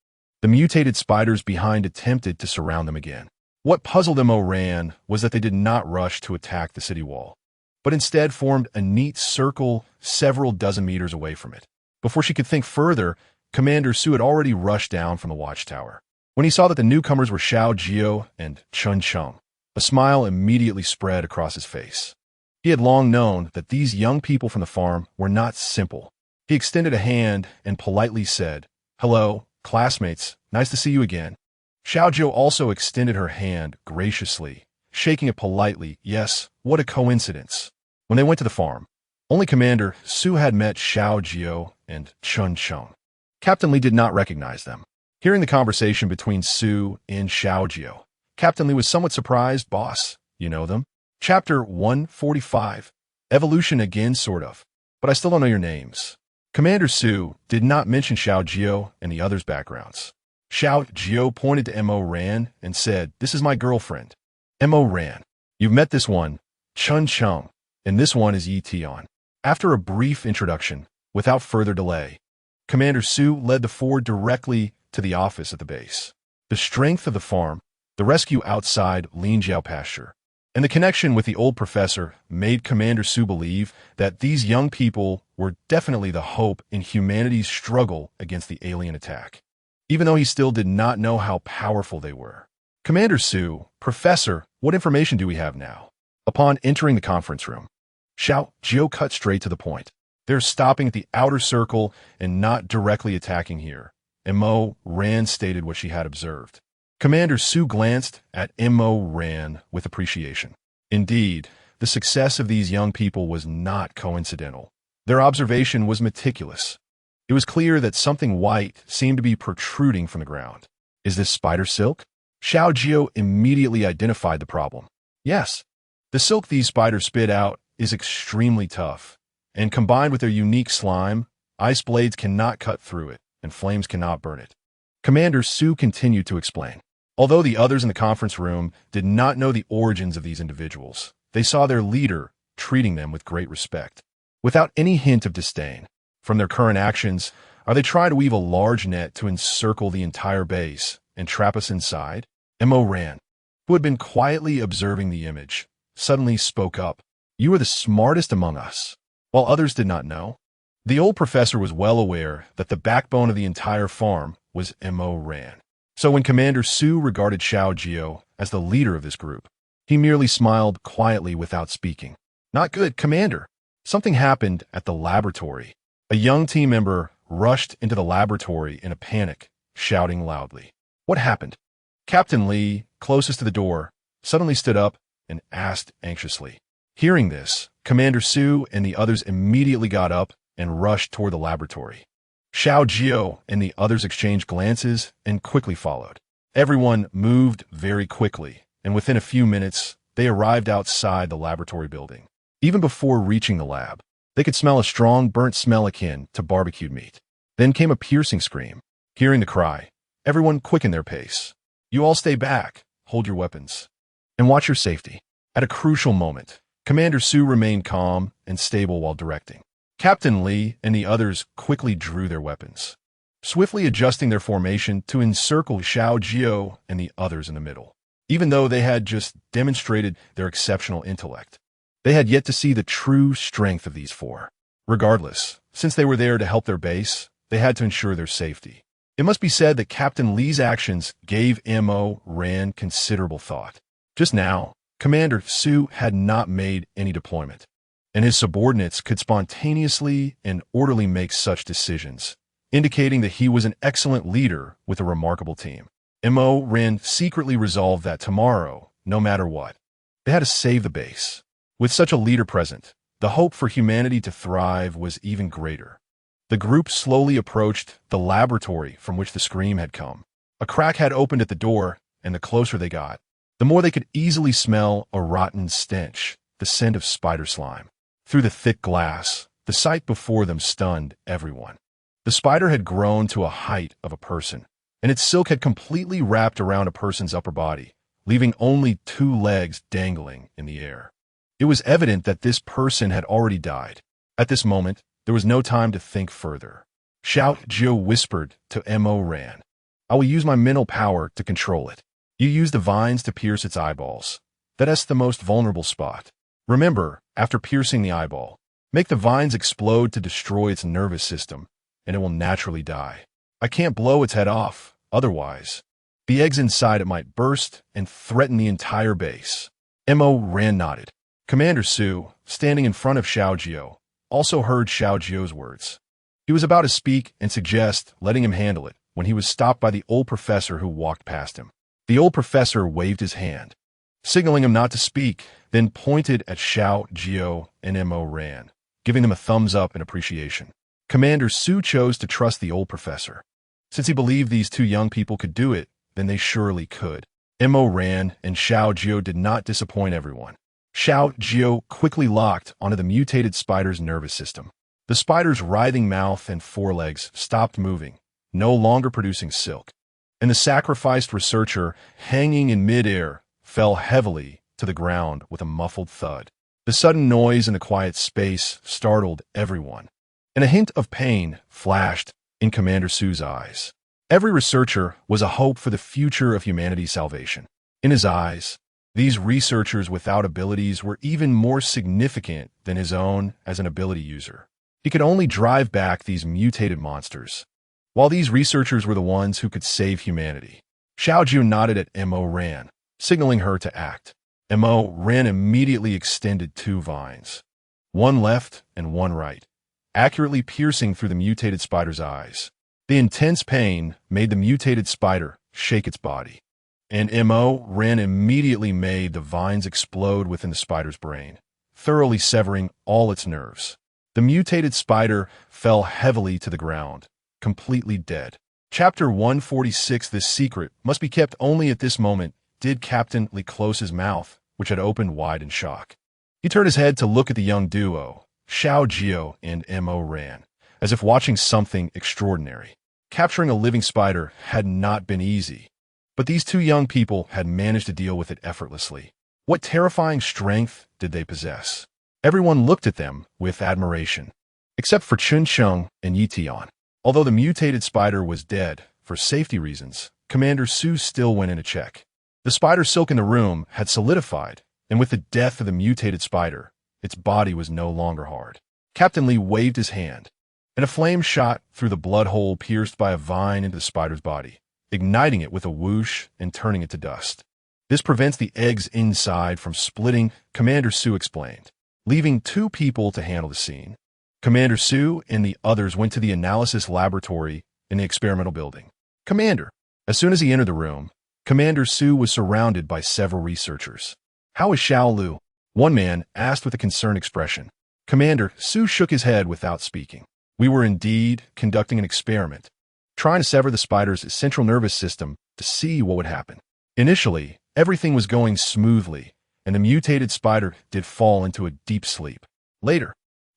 the mutated spiders behind attempted to surround them again. What puzzled Mo Ran was that they did not rush to attack the city wall, but instead formed a neat circle several dozen meters away from it. Before she could think further, Commander Su had already rushed down from the watchtower. When he saw that the newcomers were Xiao Jiu and Chun Chung, a smile immediately spread across his face. He had long known that these young people from the farm were not simple. He extended a hand and politely said, "Hello, classmates, nice to see you again." Xiao Jiu also extended her hand graciously, shaking it politely. Yes, what a coincidence. When they went to the farm, only Commander Su had met Xiao Jiu and Chun Chung. Captain Li did not recognize them. Hearing the conversation between Su and Xiao Jiu, Captain Li was somewhat surprised. "Boss, you know them?" Chapter 145. Evolution again, sort of. But I still don't know your names. Commander Su did not mention Xiao Jiu and the others' backgrounds. Xiao Jiu pointed to Mo Ran and said, "This is my girlfriend, Mo Ran. You've met this one, Chun Chung, and this one is Yi Tian." After a brief introduction, without further delay, Commander Su led the four directly to the office at the base. The strength of the farm, the rescue outside Linjiao pasture, and the connection with the old professor made Commander Su believe that these young people were definitely the hope in humanity's struggle against the alien attack, even though he still did not know how powerful they were. "Commander Su, Professor, what information do we have now?" Upon entering the conference room, Xiao Jiu cut straight to the point. "They're stopping at the outer circle and not directly attacking here," Mo Ran stated what she had observed. Commander Su glanced at Mo Ran with appreciation. Indeed, the success of these young people was not coincidental. Their observation was meticulous. It was clear that something white seemed to be protruding from the ground. "Is this spider silk?" Xiao Jiu immediately identified the problem. "Yes, the silk these spiders spit out is extremely tough, and combined with their unique slime, ice blades cannot cut through it, and flames cannot burn it." Commander Su continued to explain. Although the others in the conference room did not know the origins of these individuals, they saw their leader treating them with great respect, without any hint of disdain. From their current actions, are they trying to weave a large net to encircle the entire base and trap us inside? Mo Ran, who had been quietly observing the image, suddenly spoke up. "You are the smartest among us." While others did not know, the old professor was well aware that the backbone of the entire farm was Mo Ran. So when Commander Su regarded Xiao Jiu as the leader of this group, he merely smiled quietly without speaking. "Not good, Commander." Something happened at the laboratory. A young team member rushed into the laboratory in a panic, shouting loudly. "What happened?" Captain Li, closest to the door, suddenly stood up and asked anxiously. Hearing this, Commander Su and the others immediately got up and rushed toward the laboratory. Xiao Jiu and the others exchanged glances and quickly followed. Everyone moved very quickly, and within a few minutes, they arrived outside the laboratory building. Even before reaching the lab, they could smell a strong burnt smell akin to barbecued meat. Then came a piercing scream. Hearing the cry, everyone quickened their pace. "You all stay back, hold your weapons, and watch your safety." At a crucial moment, Commander Su remained calm and stable while directing. Captain Li and the others quickly drew their weapons, swiftly adjusting their formation to encircle Xiao Jiu and the others in the middle. Even though they had just demonstrated their exceptional intellect, they had yet to see the true strength of these four. Regardless, since they were there to help their base, they had to ensure their safety. It must be said that Captain Li's actions gave Mo Ran considerable thought. Just now, Commander Su had not made any deployment, and his subordinates could spontaneously and orderly make such decisions, indicating that he was an excellent leader with a remarkable team. Mo Ran secretly resolved that tomorrow, no matter what, they had to save the base. With such a leader present, the hope for humanity to thrive was even greater. The group slowly approached the laboratory from which the scream had come. A crack had opened at the door, and the closer they got, the more they could easily smell a rotten stench, the scent of spider slime. Through the thick glass, the sight before them stunned everyone. The spider had grown to a height of a person, and its silk had completely wrapped around a person's upper body, leaving only 2 legs dangling in the air. It was evident that this person had already died. At this moment, there was no time to think further. Xiao Jiu whispered to Mo Ran, "I will use my mental power to control it. You use the vines to pierce its eyeballs. That's the most vulnerable spot. Remember, after piercing the eyeball, make the vines explode to destroy its nervous system, and it will naturally die. I can't blow its head off, otherwise, the eggs inside it might burst and threaten the entire base." Mo Ran nodded. Commander Su, standing in front of Xiao Jiu, also heard Xiao Jiu's words. He was about to speak and suggest letting him handle it when he was stopped by the old professor who walked past him. The old professor waved his hand, signaling him not to speak, then pointed at Xiao Jiu and Mo Ran, giving them a thumbs up in appreciation. Commander Su chose to trust the old professor. Since he believed these 2 young people could do it, then they surely could. Mo Ran and Xiao Jiu did not disappoint everyone. Xiao Jiu quickly locked onto the mutated spider's nervous system. The spider's writhing mouth and forelegs stopped moving, no longer producing silk, and the sacrificed researcher, hanging in midair, fell heavily to the ground with a muffled thud. The sudden noise in the quiet space startled everyone, and a hint of pain flashed in Commander Su's eyes. Every researcher was a hope for the future of humanity's salvation. In his eyes, these researchers without abilities were even more significant than his own as an ability user. He could only drive back these mutated monsters, while these researchers were the ones who could save humanity. Xiao Jiu nodded at Mo Ran, signaling her to act. Mo Ran immediately extended 2 vines, one left and one right, accurately piercing through the mutated spider's eyes. The intense pain made the mutated spider shake its body, and Mo Ran immediately made the vines explode within the spider's brain, thoroughly severing all its nerves. The mutated spider fell heavily to the ground, completely dead. Chapter 146. This secret must be kept only at this moment did Captain Lee close his mouth, which had opened wide in shock. He turned his head to look at the young duo, Xiao Jiu and Mo Ran, as if watching something extraordinary. Capturing a living spider had not been easy, but these 2 young people had managed to deal with it effortlessly. What terrifying strength did they possess? Everyone looked at them with admiration, except for Chun Chung and Yi Tian. Although the mutated spider was dead, for safety reasons, Commander Su still went in to check. The spider silk in the room had solidified, and with the death of the mutated spider, its body was no longer hard. Captain Lee waved his hand, and a flame shot through the blood hole pierced by a vine into the spider's body, igniting it with a whoosh and turning it to dust. This prevents the eggs inside from splitting, Commander Su explained, leaving 2 people to handle the scene. Commander Su and the others went to the analysis laboratory in the experimental building. Commander. As soon as he entered the room, Commander Su was surrounded by several researchers. "How is Xiao Lu?" one man asked with a concerned expression. Commander Su shook his head without speaking. "We were indeed conducting an experiment, trying to sever the spider's central nervous system to see what would happen. Initially, everything was going smoothly, and the mutated spider did fall into a deep sleep. Later,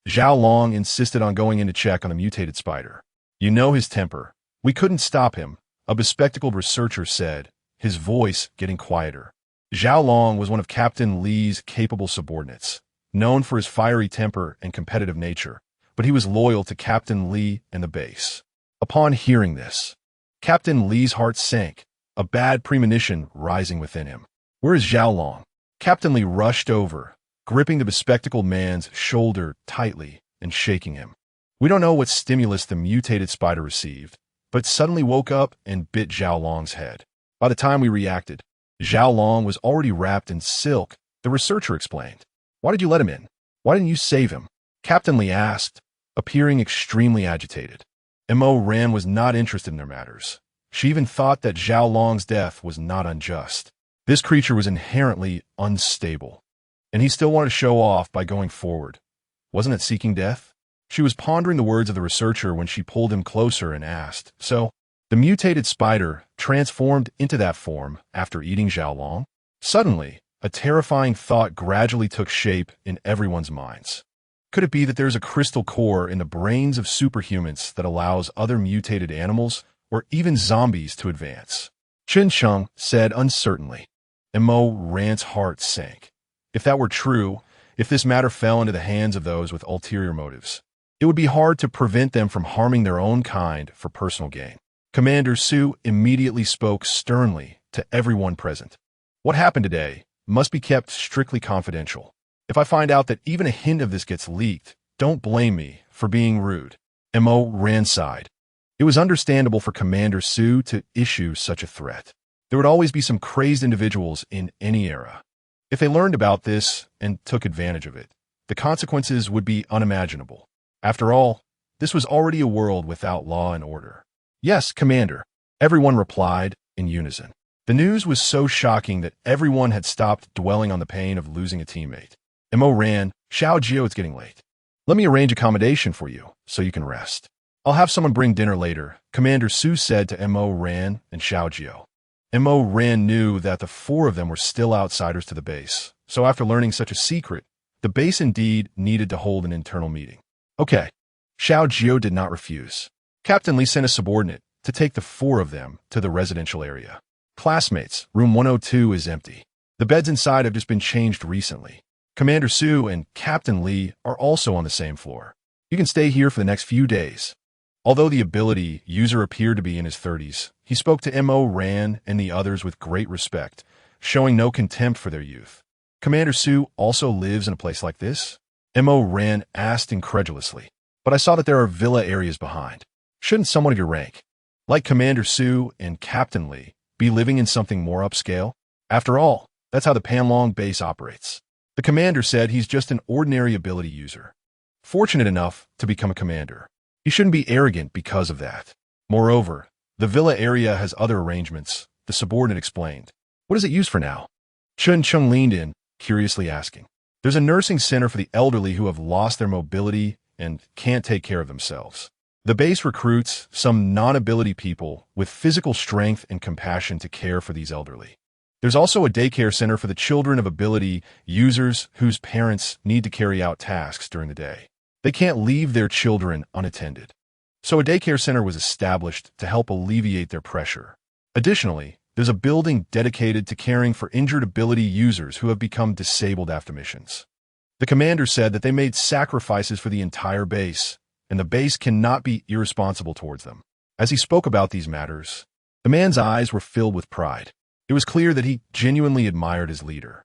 Zhao Long insisted on going in to check on the mutated spider. You know his temper. We couldn't stop him," a bespectacled researcher said, his voice getting quieter. Zhao Long was one of Captain Lee's capable subordinates, known for his fiery temper and competitive nature, but he was loyal to Captain Lee and the base. Upon hearing this, Captain Lee's heart sank, a bad premonition rising within him. "Where is Zhao Long?" Captain Lee rushed over, gripping the bespectacled man's shoulder tightly and shaking him. "We don't know what stimulus the mutated spider received, but it suddenly woke up and bit Zhao Long's head. By the time we reacted, Zhao Long was already wrapped in silk," the researcher explained. "Why did you let him in? Why didn't you save him?" Captain Lee asked, appearing extremely agitated. Mo Ran was not interested in their matters. She even thought that Zhao Long's death was not unjust. This creature was inherently unstable. And he still wanted to show off by going forward. Wasn't it seeking death? She was pondering the words of the researcher when she pulled him closer and asked, "So, the mutated spider transformed into that form after eating Xiao Long?" Suddenly, a terrifying thought gradually took shape in everyone's minds. Could it be that there's a crystal core in the brains of superhumans that allows other mutated animals or even zombies to advance? Chen Cheng said uncertainly. And Mo Ran's heart sank. If that were true, if this matter fell into the hands of those with ulterior motives, it would be hard to prevent them from harming their own kind for personal gain. Commander Su immediately spoke sternly to everyone present. What happened today must be kept strictly confidential. If I find out that even a hint of this gets leaked, don't blame me for being rude. Mo Ran sighed. It was understandable for Commander Su to issue such a threat. There would always be some crazed individuals in any era. If they learned about this and took advantage of it, the consequences would be unimaginable. After all, this was already a world without law and order. Yes, Commander, everyone replied in unison. The news was so shocking that everyone had stopped dwelling on the pain of losing a teammate. Mo Ran, Xiao Jiu, it's getting late. Let me arrange accommodation for you so you can rest. I'll have someone bring dinner later, Commander Su said to Mo Ran and Xiao Jiu. Mo Ran knew that the four of them were still outsiders to the base, so after learning such a secret, the base indeed needed to hold an internal meeting. Okay. Xiao Jiu did not refuse. Captain Li sent a subordinate to take the four of them to the residential area. Classmates, room 102 is empty. The beds inside have just been changed recently. Commander Su and Captain Li are also on the same floor. You can stay here for the next few days. Although the ability user appeared to be in his 30s, he spoke to Mo Ran and the others with great respect, showing no contempt for their youth. Commander Su also lives in a place like this? Mo Ran asked incredulously. But I saw that there are villa areas behind. Shouldn't someone of your rank, like Commander Su and Captain Li, be living in something more upscale? After all, that's how the Panlong base operates. The commander said he's just an ordinary ability user, fortunate enough to become a commander. He shouldn't be arrogant because of that. Moreover, the villa area has other arrangements, the subordinate explained. What is it used for now? Chen Cheng leaned in, curiously asking. There's a nursing center for the elderly who have lost their mobility and can't take care of themselves. The base recruits some non-ability people with physical strength and compassion to care for these elderly. There's also a daycare center for the children of ability users whose parents need to carry out tasks during the day. They can't leave their children unattended. So a daycare center was established to help alleviate their pressure. Additionally, there's a building dedicated to caring for injured ability users who have become disabled after missions. The commander said that they made sacrifices for the entire base, and the base cannot be irresponsible towards them. As he spoke about these matters, the man's eyes were filled with pride. It was clear that he genuinely admired his leader.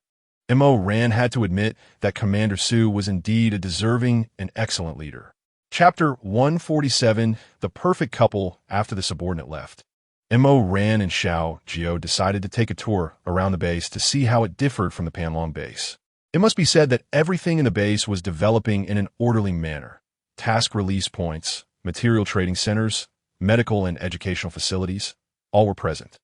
Mo Ran had to admit that Commander Su was indeed a deserving and excellent leader. Chapter 147, The Perfect Couple After the Subordinate Left. Mo Ran and Xiao Jiu decided to take a tour around the base to see how it differed from the Panlong base. It must be said that everything in the base was developing in an orderly manner. Task release points, material trading centers, medical and educational facilities, all were present.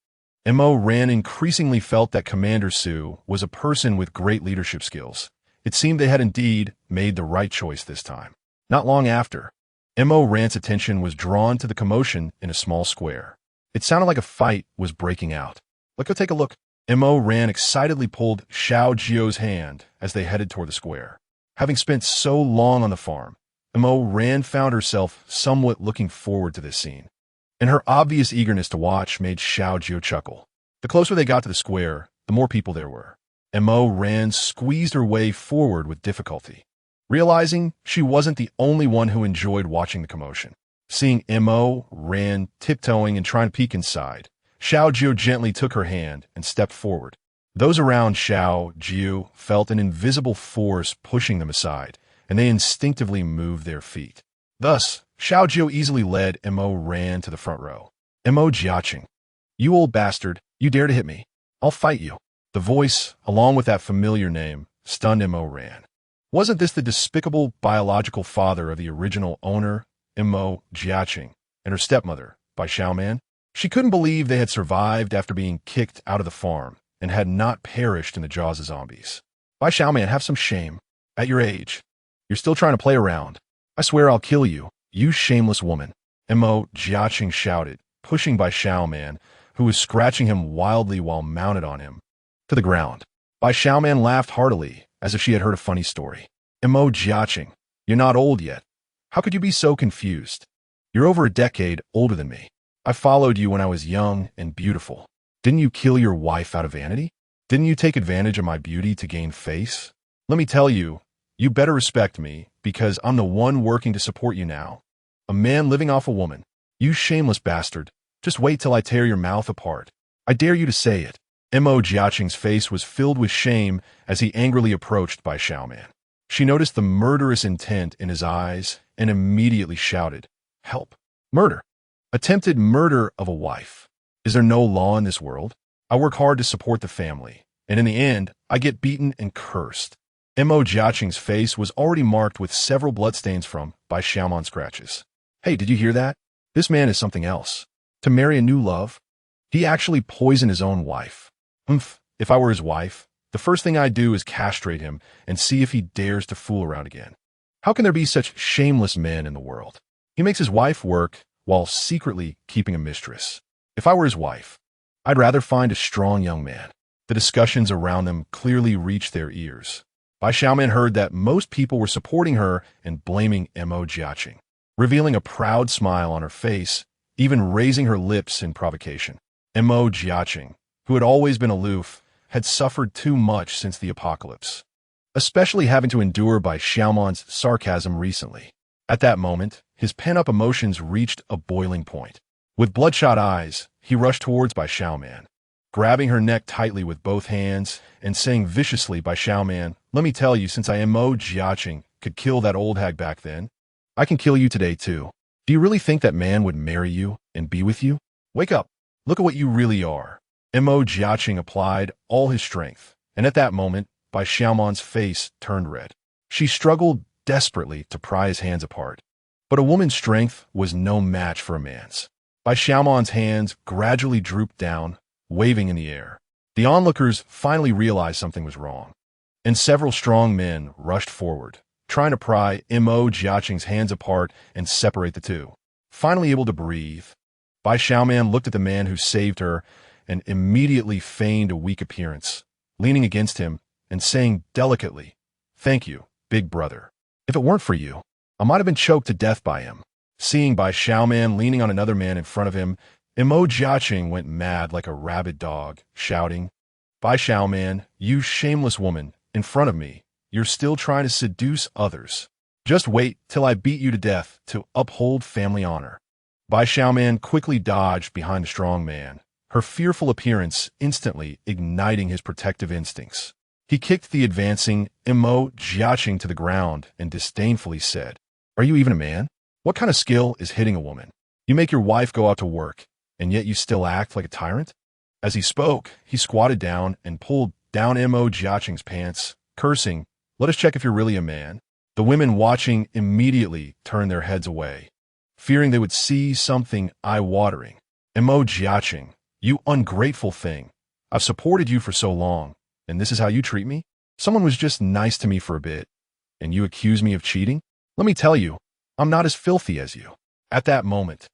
Mo Ran increasingly felt that Commander Su was a person with great leadership skills. It seemed they had indeed made the right choice this time. Not long after, Mo Ran's attention was drawn to the commotion in a small square. It sounded like a fight was breaking out. Let's go take a look. Mo Ran excitedly pulled Xiao Jiu's hand as they headed toward the square. Having spent so long on the farm, Mo Ran found herself somewhat looking forward to this scene. And her obvious eagerness to watch made Xiao Jiu chuckle. The closer they got to the square, the more people there were. Mo Ran squeezed her way forward with difficulty, realizing she wasn't the only one who enjoyed watching the commotion. Seeing Mo Ran tiptoeing and trying to peek inside, Xiao Jiu gently took her hand and stepped forward. Those around Xiao Jiu felt an invisible force pushing them aside, and they instinctively moved their feet. Thus, Xiao Jiu easily led Mo Ran to the front row. Mo Jiaching. You old bastard, you dare to hit me. I'll fight you. The voice, along with that familiar name, stunned Mo Ran. Wasn't this the despicable biological father of the original owner, Mo Jiaching, and her stepmother, Bai Xiaoman? She couldn't believe they had survived after being kicked out of the farm and had not perished in the jaws of zombies. By Xiao, have some shame. At your age, you're still trying to play around. I swear I'll kill you, you shameless woman. Jiaqing shouted, pushing By Xiao, who was scratching him wildly while mounted on him, to the ground. By Xiao laughed heartily, as if she had heard a funny story. Jiaqing, you're not old yet. How could you be so confused? You're over a decade older than me. I followed you when I was young and beautiful. Didn't you kill your wife out of vanity? Didn't you take advantage of my beauty to gain face? Let me tell you, you better respect me, because I'm the one working to support you now. A man living off a woman. You shameless bastard. Just wait till I tear your mouth apart. I dare you to say it. Jiaqing's face was filled with shame as he angrily approached By Xiao. She noticed the murderous intent in his eyes and immediately shouted, "Help! Murder! Attempted murder of a wife. Is there no law in this world? I work hard to support the family, and in the end, I get beaten and cursed." Jiaqing's face was already marked with several bloodstains from By Xiao's scratches. Hey, did you hear that? This man is something else. To marry a new love? He actually poisoned his own wife. If I were his wife, the first thing I'd do is castrate him and see if he dares to fool around again. How can there be such shameless men in the world? He makes his wife work while secretly keeping a mistress. If I were his wife, I'd rather find a strong young man. The discussions around them clearly reached their ears. By Xiao heard that most people were supporting her and blaming Jiaqing, revealing a proud smile on her face, even raising her lips in provocation. Jiaqing, who had always been aloof, had suffered too much since the apocalypse, especially having to endure By Xiao's sarcasm recently. At that moment, his pent-up emotions reached a boiling point. With bloodshot eyes, he rushed towards By Xiao, grabbing her neck tightly with both hands and saying viciously, "By Xiao, let me tell you, since I am Jiaqing could kill that old hag back then, I can kill you today too. Do you really think that man would marry you and be with you? Wake up. Look at what you really are." Jiaqing applied all his strength, and at that moment, By Xiao's face turned red. She struggled desperately to pry his hands apart. But a woman's strength was no match for a man's. By Xiao's hands gradually drooped down, waving in the air. The onlookers finally realized something was wrong, and several strong men rushed forward, trying to pry Jiaqing's hands apart and separate the two. Finally able to breathe, By Xiao looked at the man who saved her and immediately feigned a weak appearance, leaning against him and saying delicately, "Thank you, big brother. If it weren't for you, I might have been choked to death by him." Seeing By Xiao leaning on another man in front of him, Jiaqing went mad like a rabid dog, shouting, "By Xiao, you shameless woman, in front of me, you're still trying to seduce others. Just wait till I beat you to death to uphold family honor." By Xiao quickly dodged behind the strong man, her fearful appearance instantly igniting his protective instincts. He kicked the advancing Jiaqing to the ground and disdainfully said, "Are you even a man? What kind of skill is hitting a woman? You make your wife go out to work, and yet you still act like a tyrant?" As he spoke, he squatted down and pulled down Jiaqing's pants, cursing, "Let us check if you're really a man." The women watching immediately turned their heads away, fearing they would see something eye-watering. Jiaqing, you ungrateful thing. I've supported you for so long, and this is how you treat me? Someone was just nice to me for a bit, and you accuse me of cheating? Let me tell you, I'm not as filthy as you. At that moment,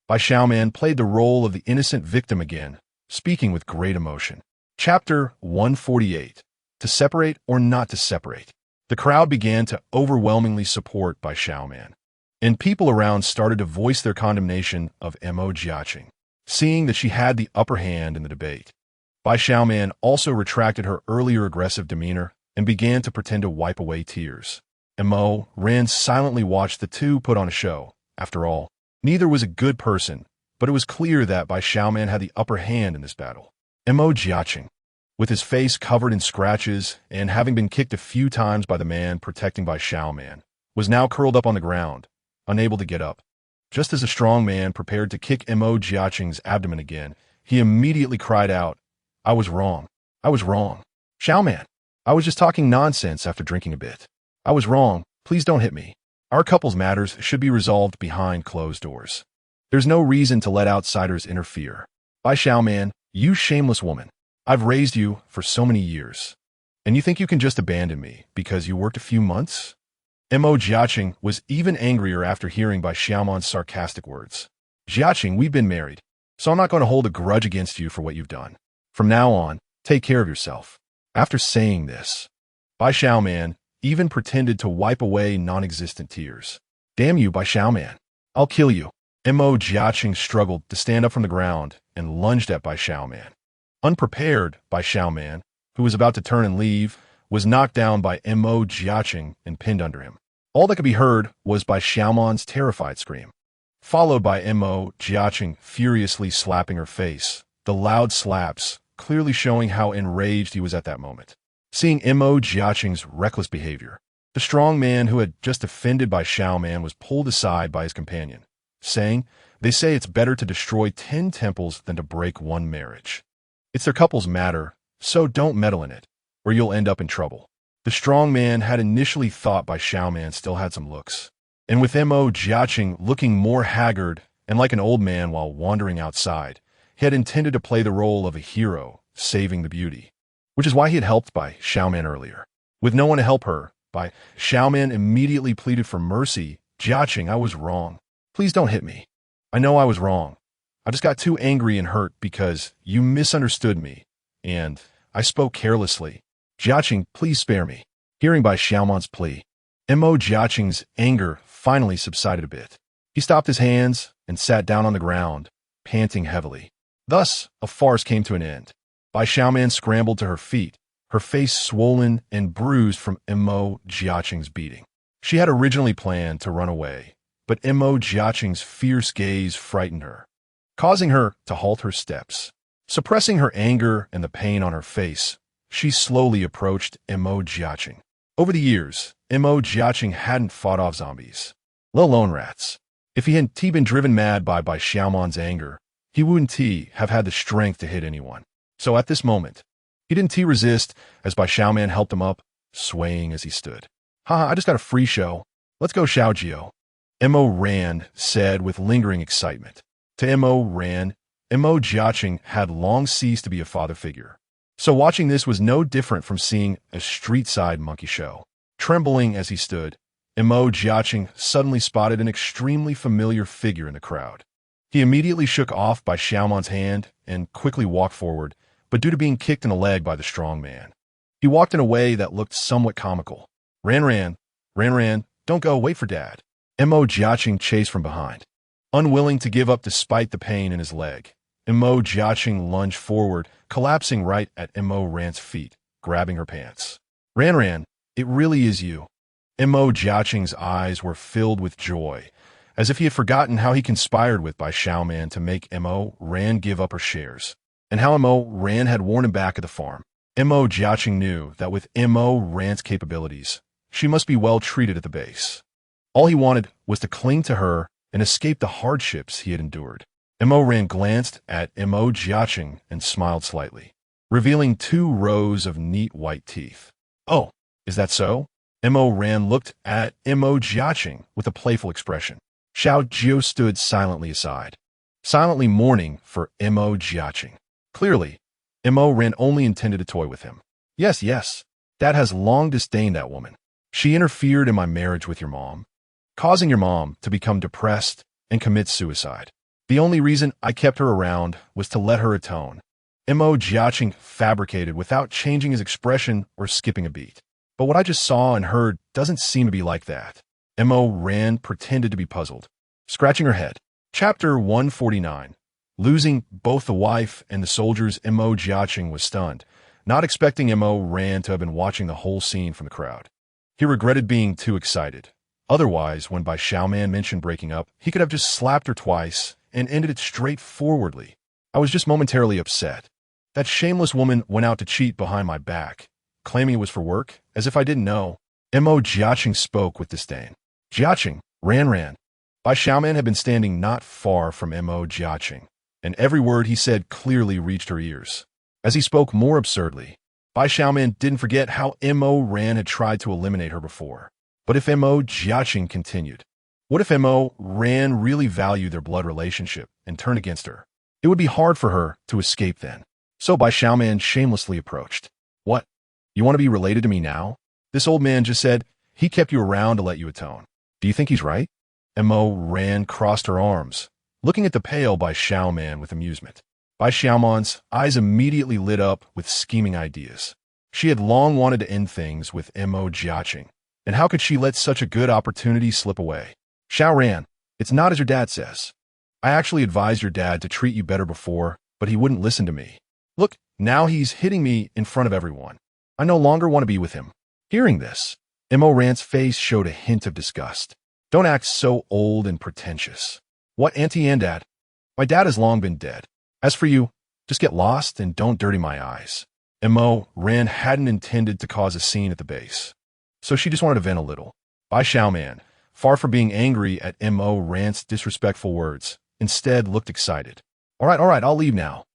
By Xiao played the role of the innocent victim again, speaking with great emotion. Chapter 148. To separate or not to separate. The crowd began to overwhelmingly support By Xiao, and people around started to voice their condemnation of Jiaqing, seeing that she had the upper hand in the debate. By Xiao also retracted her earlier aggressive demeanor and began to pretend to wipe away tears. Ran silently watched the two put on a show. After all, neither was a good person, but it was clear that By Xiao had the upper hand in this battle. Jiaqing, with his face covered in scratches and having been kicked a few times by the man protecting By Xiao, was now curled up on the ground, unable to get up. Just as the strong man prepared to kick Jiaqing's abdomen again, he immediately cried out, "I was wrong. I was wrong. Xiao, I was just talking nonsense after drinking a bit. I was wrong. Please don't hit me. Our couple's matters should be resolved behind closed doors. There's no reason to let outsiders interfere. By Xiao, you shameless woman. I've raised you for so many years. And you think you can just abandon me because you worked a few months? Mo Jiaqing was even angrier after hearing Bai Xiaoman's sarcastic words. Jiaqing, we've been married, so I'm not going to hold a grudge against you for what you've done. From now on, take care of yourself. After saying this, Bai Xiaoman even pretended to wipe away non-existent tears. Damn you, Bai Xiaoman. I'll kill you. Mo Jiaqing struggled to stand up from the ground and lunged at Bai Xiaoman. Unprepared, Bai Xiaoman, who was about to turn and leave, was knocked down by Mo Jiaqing and pinned under him. All that could be heard was Bai Xiaoman's terrified scream, followed by Mo Jiaqing furiously slapping her face, the loud slaps clearly showing how enraged he was at that moment. Seeing Mo Jiaqing's reckless behavior, the strong man who had just offended Bai Xiaoman was pulled aside by his companion, saying, "They say it's better to destroy 10 temples than to break one marriage. It's their couple's matter, so don't meddle in it, or you'll end up in trouble." The strong man had initially thought Bai Xiaoman still had some looks, and with Mo Jiaqing looking more haggard and like an old man while wandering outside, he had intended to play the role of a hero, saving the beauty, which is why he had helped Bai Xiaoman earlier. With no one to help her, Bai Xiaoman immediately pleaded for mercy. "Jiaqing, I was wrong. Please don't hit me. I know I was wrong. I just got too angry and hurt because you misunderstood me, and I spoke carelessly. Jiaqing, please spare me." Hearing Bai Xiaoman's plea, Mo Jiaqing's anger finally subsided a bit. He stopped his hands and sat down on the ground, panting heavily. Thus, a farce came to an end. Bai Xiaoman scrambled to her feet, her face swollen and bruised from Mo Jiaqing's beating. She had originally planned to run away, but Mo Jiaqing's fierce gaze frightened her, causing her to halt her steps. Suppressing her anger and the pain on her face, she slowly approached Mo Jiaqing. Over the years, Mo Jiaqing hadn't fought off zombies, let alone rats. If he hadn't been driven mad by Bai Xiaoman's anger, he wouldn't have had the strength to hit anyone. So at this moment, he didn't resist as Bai Xiaoman helped him up, swaying as he stood. "Haha, I just got a free show. Let's go, Xiao Jiu." Mo Ran said with lingering excitement. To Mo Ran, Mo Jiaqing had long ceased to be a father figure. So watching this was no different from seeing a street-side monkey show. Trembling as he stood, Mo Jiaqing suddenly spotted an extremely familiar figure in the crowd. He immediately shook off Bai Xiaoman's hand and quickly walked forward, but due to being kicked in the leg by the strong man, he walked in a way that looked somewhat comical. Ran, don't go, wait for Dad." Mo Jiaqing chased from behind. Unwilling to give up despite the pain in his leg, Mo Jiaqing lunged forward, collapsing right at Mo Ran's feet, grabbing her pants. Ran, it really is you." Mo Jiaqing's eyes were filled with joy, as if he had forgotten how he conspired with Bai Xiaoman to make Mo Ran give up her shares, and how Mo Ran had warned him back at the farm. Mo Jiaqing knew that with Mo Ran's capabilities, she must be well treated at the base. All he wanted was to cling to her and escape the hardships he had endured. Mo Ran glanced at Mo Jiaqing and smiled slightly, revealing 2 rows of neat white teeth. "Oh, is that so?" Mo Ran looked at Mo Jiaqing with a playful expression. Xiao Jiu stood silently aside, silently mourning for Mo Jiaqing. Clearly, Mo Ran only intended to toy with him. Yes, Dad has long disdained that woman. She interfered in my marriage with your mom, causing your mom to become depressed and commit suicide. The only reason I kept her around was to let her atone." Mo Jiaqing fabricated without changing his expression or skipping a beat. "But what I just saw and heard doesn't seem to be like that." Mo Ran pretended to be puzzled, scratching her head. Chapter 149. Losing both the wife and the soldiers, Mo Jiaqing was stunned, not expecting Mo Ran to have been watching the whole scene from the crowd. He regretted being too excited. Otherwise, when Bai Xiaoman mentioned breaking up, he could have just slapped her twice and ended it straightforwardly. "I was just momentarily upset. That shameless woman went out to cheat behind my back, claiming it was for work, as if I didn't know." Mo Jiaqing spoke with disdain. "Jiaqing, Ran." Bai Xiaoman had been standing not far from Mo Jiaqing, and every word he said clearly reached her ears. As he spoke more absurdly, Bai Xiaoman didn't forget how Mo Ran had tried to eliminate her before. But if Mo Jiaqing continued, what if Mo Ran really valued their blood relationship and turned against her? It would be hard for her to escape then. So Bai Xiaoman shamelessly approached. "What? You want to be related to me now? This old man just said he kept you around to let you atone. Do you think he's right? Mo Ran crossed her arms, looking at the pail Bai Xiaoman with amusement. Bai Xiaoman's eyes immediately lit up with scheming ideas. She had long wanted to end things with Mo Jiaqing, and how could she let such a good opportunity slip away? Xiao Ran, it's not as your dad says. I actually advised your dad to treat you better before, but he wouldn't listen to me. Look, now he's hitting me in front of everyone. I no longer want to be with him. Hearing this, Mo Ran's face showed a hint of disgust. Don't act so old and pretentious. What, Auntie and Dad? My dad has long been dead. As for you, just get lost and don't dirty my eyes. Mo Ran hadn't intended to cause a scene at the base, so she just wanted to vent a little. Bai Xiaoman, far from being angry at Mo Ran's disrespectful words, instead looked excited. All right, I'll leave now.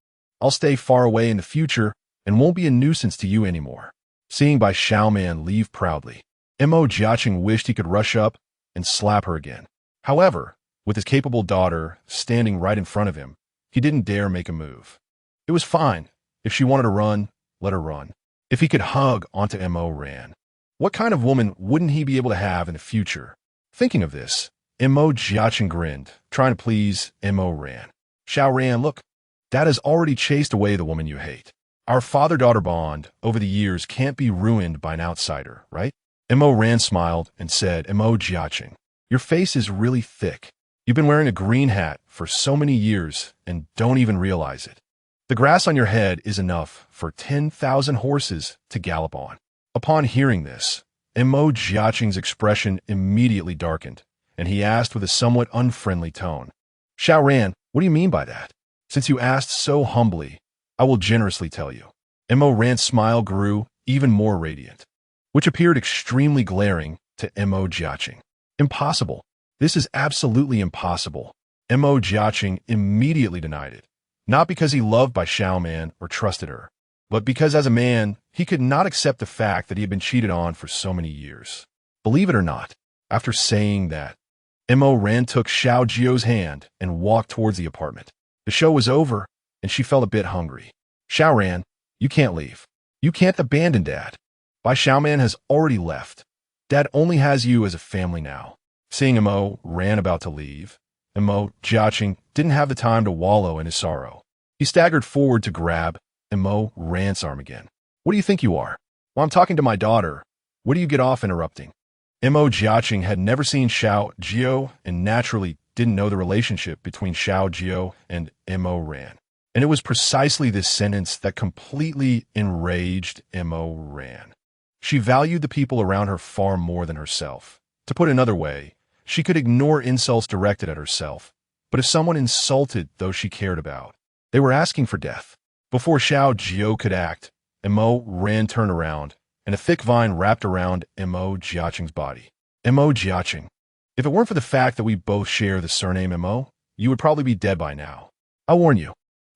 I'll stay far away in the future and won't be a nuisance to you anymore. Seeing Bai Xiaoman leave proudly, Mo Jiaqing wished he could rush up and slap her again. However, with his capable daughter standing right in front of him, he didn't dare make a move. It was fine. If she wanted to run, let her run. If he could hug onto Mo Ran, what kind of woman wouldn't he be able to have in the future? Thinking of this, Mo Jiaqing grinned, trying to please Mo Ran. Xiao Ran, look, Dad has already chased away the woman you hate. Our father-daughter bond over the years can't be ruined by an outsider, right? Mo Ran smiled and said, Mo Jiaqing, your face is really thick. You've been wearing a green hat for so many years and don't even realize it. The grass on your head is enough for 10,000 horses to gallop on. Upon hearing this, Mo Jiaqing's expression immediately darkened, and he asked with a somewhat unfriendly tone, Xiao Ran, what do you mean by that? Since you asked so humbly, I will generously tell you. Mo Ran's smile grew even more radiant, which appeared extremely glaring to Mo Jiaqing. Impossible. This is absolutely impossible. Mo Jiaqing immediately denied it, not because he loved Bai Xiaoman or trusted her, but because as a man, he could not accept the fact that he had been cheated on for so many years. Believe it or not, after saying that, Mo Ran took Xiao Jiu's hand and walked towards the apartment. The show was over, and she felt a bit hungry. Xiao Ran, you can't leave. You can't abandon Dad. Bai Xiaoman has already left. Dad only has you as a family now. Seeing Mo Ran about to leave, Mo Jiaqing didn't have the time to wallow in his sorrow. He staggered forward to grab Mo Ran's arm again. What do you think you are? Well, I'm talking to my daughter. What do you get off interrupting? Mo Jiaqing had never seen Xiao Jiu and naturally didn't know the relationship between Xiao Jiu and Mo Ran. And it was precisely this sentence that completely enraged Mo Ran. She valued the people around her far more than herself. To put another way, she could ignore insults directed at herself, but if someone insulted those she cared about, they were asking for death. Before Xiao Jiu could act, Mo Ran turned around, and a thick vine wrapped around Mo Jiaqing's body. Mo Jiaqing, if it weren't for the fact that we both share the surname Mo, you would probably be dead by now. I warn you,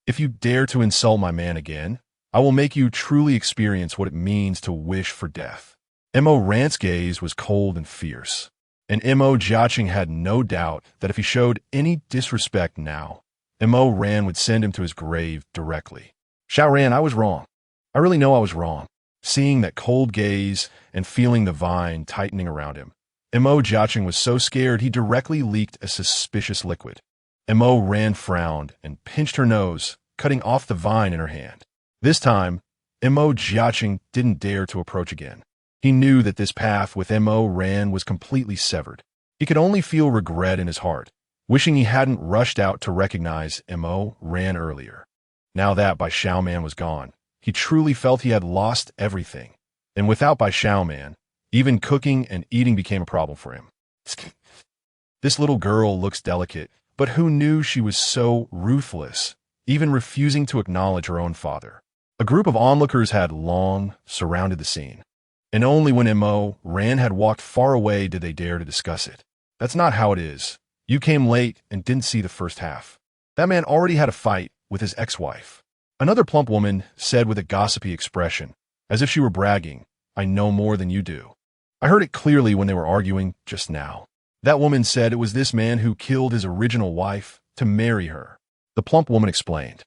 if you dare to insult my man again, I will make you truly experience what it means to wish for death. Mo Ran's gaze was cold and fierce, and Mo Jiaqing had no doubt that if he showed any disrespect now, Mo Ran would send him to his grave directly. Xiao Ran, I was wrong. I really know I was wrong. Seeing that cold gaze and feeling the vine tightening around him, Mo Jiaqing was so scared he directly leaked a suspicious liquid. Mo Ran frowned and pinched her nose, cutting off the vine in her hand. This time, Mo Jiaqing didn't dare to approach again. He knew that this path with Mo Ran was completely severed. He could only feel regret in his heart, wishing he hadn't rushed out to recognize Mo Ran earlier. Now that Bai Xiaoman was gone, he truly felt he had lost everything. And without Bai Xiaoman, even cooking and eating became a problem for him. This little girl looks delicate, but who knew she was so ruthless, even refusing to acknowledge her own father? A group of onlookers had long surrounded the scene, and only when Mo Ran had walked far away did they dare to discuss it. That's not how it is. You came late and didn't see the first half. That man already had a fight with his ex-wife. Another plump woman said with a gossipy expression, as if she were bragging, I know more than you do. I heard it clearly when they were arguing just now. That woman said it was this man who killed his original wife to marry her. The plump woman explained.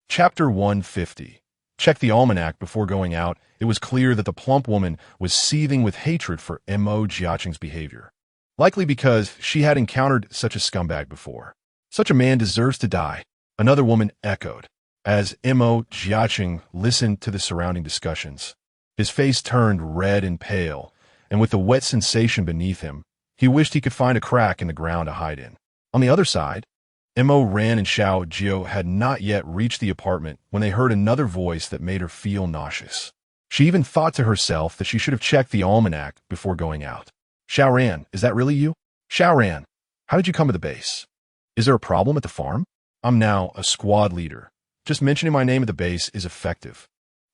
Chapter 150. check the almanac before going out, it was clear that the plump woman was seething with hatred for Jiu's behavior. Likely because she had encountered such a scumbag before. Such a man deserves to die, another woman echoed. As Jiu listened to the surrounding discussions, his face turned red and pale, and with the wet sensation beneath him, he wished he could find a crack in the ground to hide in. On the other side, Ran and Xiao Jiu had not yet reached the apartment when they heard another voice that made her feel nauseous. She even thought to herself that she should have checked the almanac before going out. Xiao Ran, is that really you? Xiao Ran, how did you come to the base? Is there a problem at the farm? I'm now a squad leader. Just mentioning my name at the base is effective.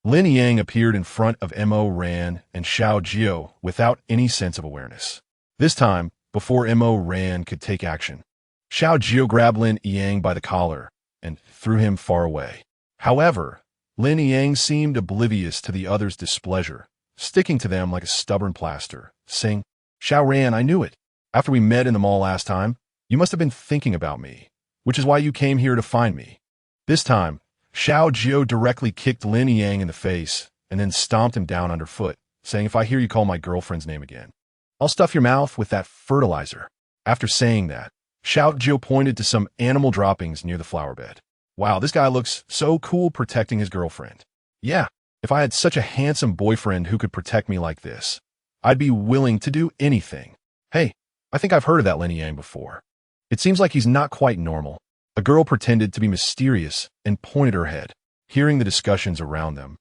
Lin Yang appeared in front of Ran and Xiao Jiu without any sense of awareness. This time, before Ran could take action, Xiao Jiu grabbed Lin Yang by the collar and threw him far away. However, Lin Yang seemed oblivious to the others' displeasure, sticking to them like a stubborn plaster, saying, Xiao Ran, I knew it. After we met in the mall last time, you must have been thinking about me, which is why you came here to find me. This time, Xiao Jiu directly kicked Lin Yang in the face and then stomped him down underfoot, saying, if I hear you call my girlfriend's name again, I'll stuff your mouth with that fertilizer. After saying that, Xiao Jiu pointed to some animal droppings near the flower bed. Wow, this guy looks so cool protecting his girlfriend. Yeah, if I had such a handsome boyfriend who could protect me like this, I'd be willing to do anything. Hey, I think I've heard of that Lin Yang before. It seems like he's not quite normal. A girl pretended to be mysterious and pointed her head. Hearing the discussions around them,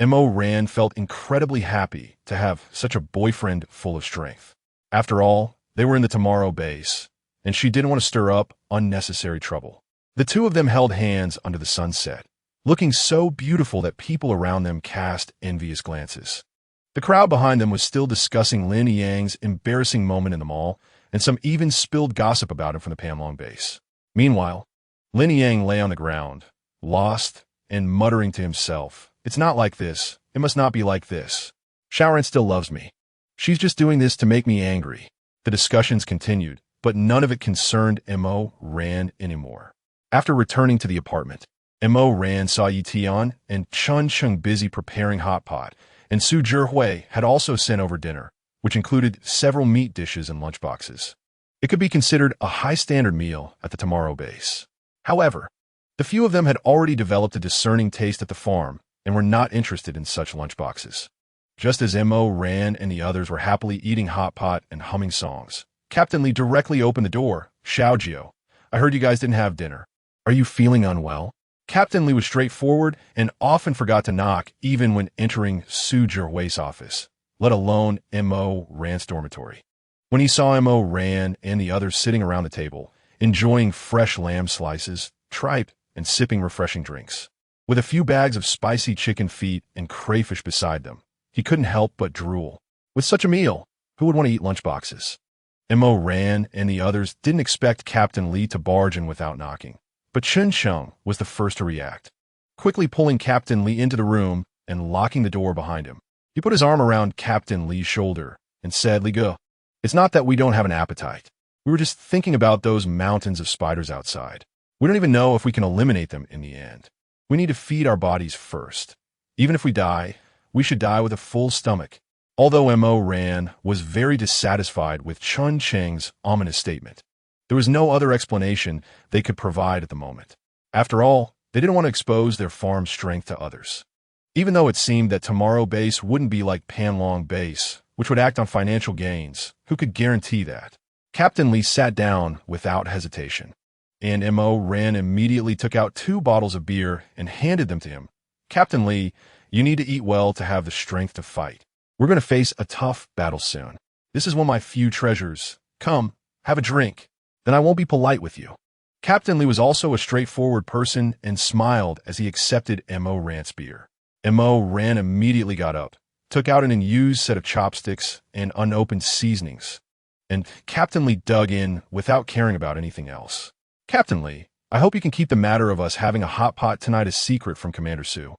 Ran felt incredibly happy to have such a boyfriend full of strength. After all, they were in the Tomorrow base, and she didn't want to stir up unnecessary trouble. The two of them held hands under the sunset, looking so beautiful that people around them cast envious glances. The crowd behind them was still discussing Lin Yang's embarrassing moment in the mall, and some even spilled gossip about him from the Panlong base. Meanwhile, Lin Yang lay on the ground, lost and muttering to himself, it's not like this. It must not be like this. Xiaoran still loves me. She's just doing this to make me angry. The discussions continued, but none of it concerned Ran anymore. After returning to the apartment, Ran saw Yi Tian and Chun Cheng busy preparing hot pot, and Su Zhihui had also sent over dinner, which included several meat dishes and lunchboxes. It could be considered a high-standard meal at the Tomorrow base. However, the few of them had already developed a discerning taste at the farm and were not interested in such lunchboxes. Just as Ran and the others were happily eating hot pot and humming songs, Captain Li directly opened the door. Xiao Jiu, I heard you guys didn't have dinner. Are you feeling unwell? Captain Li was straightforward and often forgot to knock even when entering Su Zhihui's office, let alone Ran's dormitory. When he saw Ran and the others sitting around the table, enjoying fresh lamb slices, tripe, and sipping refreshing drinks, with a few bags of spicy chicken feet and crayfish beside them, he couldn't help but drool. With such a meal, who would want to eat lunchboxes? Ran and the others didn't expect Captain Li to barge in without knocking, but Chun Cheng was the first to react, quickly pulling Captain Li into the room and locking the door behind him. He put his arm around Captain Li's shoulder and said, Li Ge, it's not that we don't have an appetite. We were just thinking about those mountains of spiders outside. We don't even know if we can eliminate them in the end. We need to feed our bodies first. Even if we die, we should die with a full stomach. Although Ran was very dissatisfied with Chun Cheng's ominous statement, there was no other explanation they could provide at the moment. After all, they didn't want to expose their farm's strength to others. Even though it seemed that Tomorrow base wouldn't be like Panlong base, which would act on financial gains, who could guarantee that? Captain Li sat down without hesitation, and Ran immediately took out 2 bottles of beer and handed them to him. Captain Li, you need to eat well to have the strength to fight. We're going to face a tough battle soon. This is one of my few treasures. Come, have a drink. Then I won't be polite with you. Captain Li was also a straightforward person and smiled as he accepted Ran's beer. Ran immediately got up, took out an unused set of chopsticks and unopened seasonings, and Captain Li dug in without caring about anything else. Captain Li, I hope you can keep the matter of us having a hot pot tonight a secret from Commander Su.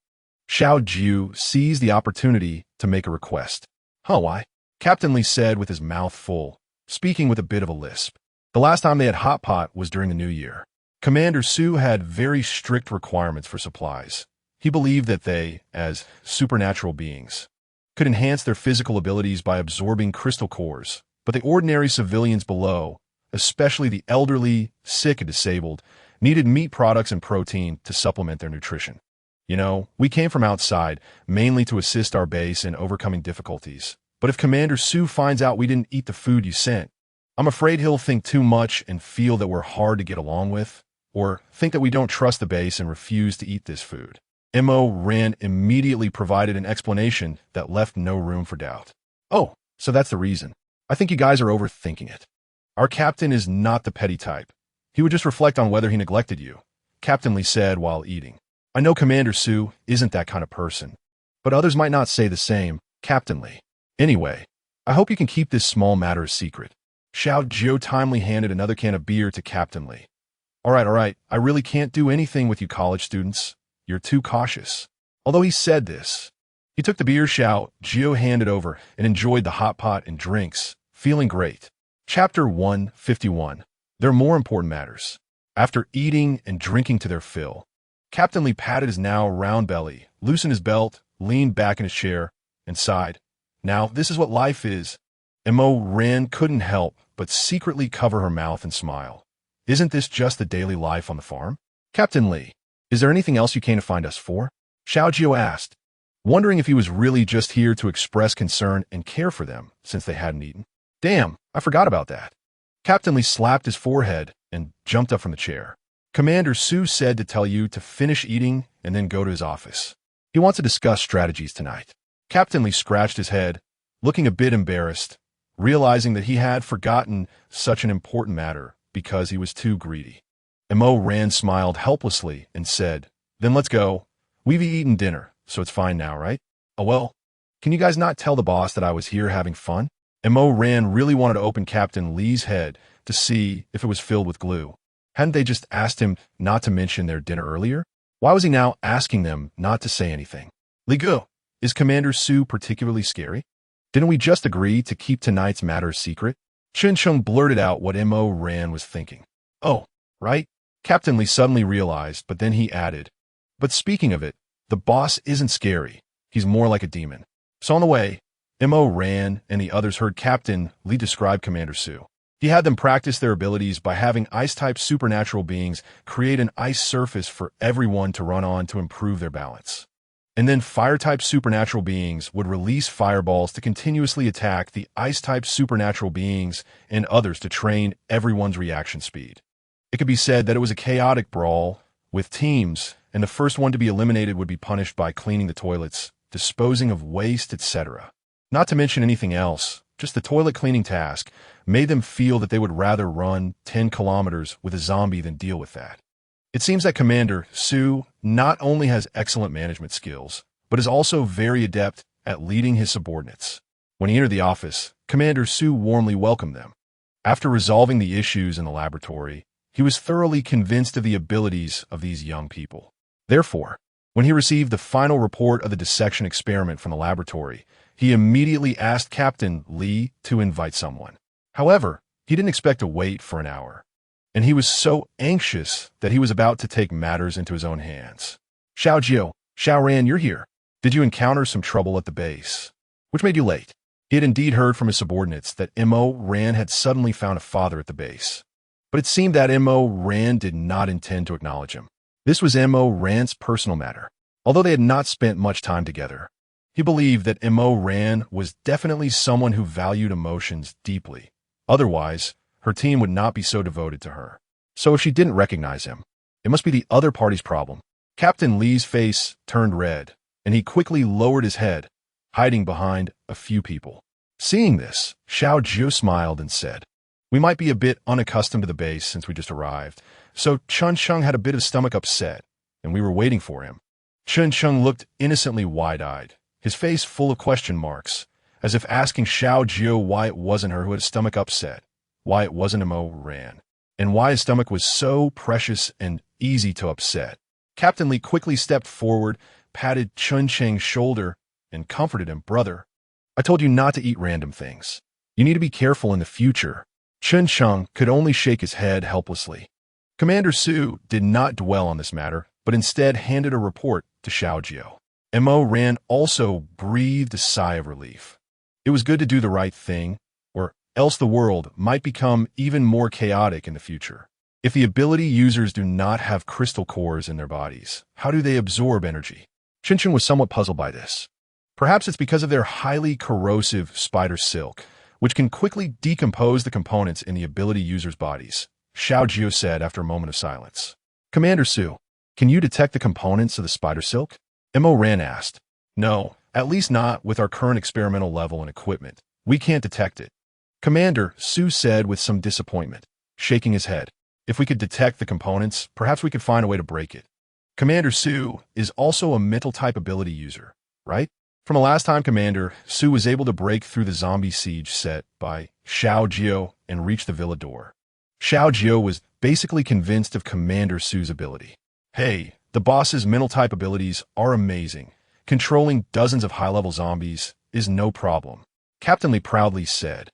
Xiao Jiu seized the opportunity to make a request. Why? Captain Li said with his mouth full, speaking with a bit of a lisp. The last time they had hot pot was during the New Year. Commander Su had very strict requirements for supplies, He believed that they, as supernatural beings, could enhance their physical abilities by absorbing crystal cores, but the ordinary civilians below, especially the elderly, sick, and disabled, needed meat products and protein to supplement their nutrition. You know, we came from outside, mainly to assist our base in overcoming difficulties. But if Commander Sue finds out we didn't eat the food you sent, I'm afraid he'll think too much and feel that we're hard to get along with, or think that we don't trust the base and refuse to eat this food. M.O. Rand immediately provided an explanation that left no room for doubt. Oh, so that's the reason. I think you guys are overthinking it. Our captain is not the petty type. He would just reflect on whether he neglected you, Captain Lee said while eating. I know Commander Sue isn't that kind of person, but others might not say the same, Captain Lee. Anyway, I hope you can keep this small matter a secret. Xiao Jiu timely handed another can of beer to Captain Lee. All right, I really can't do anything with you college students. You're too cautious. Although he said this, he took the beer Xiao Jiu handed over and enjoyed the hot pot and drinks, feeling great. Chapter 151. There are more important matters. After eating and drinking to their fill, Captain Lee patted his now round belly, loosened his belt, leaned back in his chair, and sighed. Now, this is what life is. M.O. Rand couldn't help but secretly cover her mouth and smile. Isn't this just the daily life on the farm? Captain Lee, is there anything else you came to find us for? Xiao Jiu asked, wondering if he was really just here to express concern and care for them since they hadn't eaten. Damn, I forgot about that. Captain Lee slapped his forehead and jumped up from the chair. Commander Sue said to tell you to finish eating and then go to his office. He wants to discuss strategies tonight. Captain Lee scratched his head, looking a bit embarrassed, realizing that he had forgotten such an important matter because he was too greedy. M.O. Rand smiled helplessly and said, Then let's go. We've eaten dinner, so it's fine now, right? Oh well, can you guys not tell the boss that I was here having fun? M.O. Rand really wanted to open Captain Lee's head to see if it was filled with glue. Hadn't they just asked him not to mention their dinner earlier? Why was he now asking them not to say anything? Li Gu, is Commander Sue particularly scary? Didn't we just agree to keep tonight's matter secret? Chen Chung blurted out what M.O. Rand was thinking. Oh, right? Captain Lee suddenly realized, but then he added, But speaking of it, the boss isn't scary. He's more like a demon. So on the way, M.O. Rand and the others heard Captain Lee describe Commander Sue. He had them practice their abilities by having ice-type supernatural beings create an ice surface for everyone to run on to improve their balance. And then fire-type supernatural beings would release fireballs to continuously attack the ice-type supernatural beings and others to train everyone's reaction speed. It could be said that it was a chaotic brawl with teams, and the first one to be eliminated would be punished by cleaning the toilets, disposing of waste, etc. Not to mention anything else, just the toilet cleaning task made them feel that they would rather run 10 kilometers with a zombie than deal with that. It seems that Commander Sue not only has excellent management skills, but is also very adept at leading his subordinates. When he entered the office, Commander Sue warmly welcomed them. After resolving the issues in the laboratory, he was thoroughly convinced of the abilities of these young people. Therefore, when he received the final report of the dissection experiment from the laboratory, he immediately asked Captain Lee to invite someone. However, he didn't expect to wait for an hour, and he was so anxious that he was about to take matters into his own hands. Xiao Jiu, Xiao Ran, you're here. Did you encounter some trouble at the base? Which made you late? He had indeed heard from his subordinates that M.O. Rand had suddenly found a father at the base. But it seemed that M.O. Rand did not intend to acknowledge him. This was M.O. Rand's personal matter. Although they had not spent much time together, he believed that M.O. Rand was definitely someone who valued emotions deeply. Otherwise, her team would not be so devoted to her. So if she didn't recognize him, it must be the other party's problem. Captain Lee's face turned red, and he quickly lowered his head, hiding behind a few people. Seeing this, Xiao Jiu smiled and said, We might be a bit unaccustomed to the base since we just arrived, so Chun Chung had a bit of stomach upset, and we were waiting for him. Chun Chung looked innocently wide-eyed, his face full of question marks, as if asking Xiao Jiu why it wasn't her who had a stomach upset, why it wasn't M.O. Rand, and why his stomach was so precious and easy to upset. Captain Lee quickly stepped forward, patted Chun Cheng's shoulder, and comforted him. Brother, I told you not to eat random things. You need to be careful in the future. Chun Cheng could only shake his head helplessly. Commander Sue did not dwell on this matter, but but instead handed a report to Xiao Jiu. Mo Ran also breathed a sigh of relief. It was good to do the right thing, or else the world might become even more chaotic in the future. If the ability users do not have crystal cores in their bodies, how do they absorb energy? Xinchin was somewhat puzzled by this. Perhaps it's because of their highly corrosive spider silk, which can quickly decompose the components in the ability users' bodies, Xiao Jiu said after a moment of silence. Commander Su, can you detect the components of the spider silk? Mo Ran asked. No, at least not with our current experimental level and equipment. We can't detect it. Commander Su said with some disappointment, shaking his head. If we could detect the components, perhaps we could find a way to break it. Commander Su is also a mental type ability user, right? From the last time Commander Su was able to break through the zombie siege set by Xiao Jiu and reach the villa door. Xiao Jiu was basically convinced of Commander Su's ability. Hey, the boss's mental type abilities are amazing. Controlling dozens of high-level zombies is no problem, Captain Lee proudly said,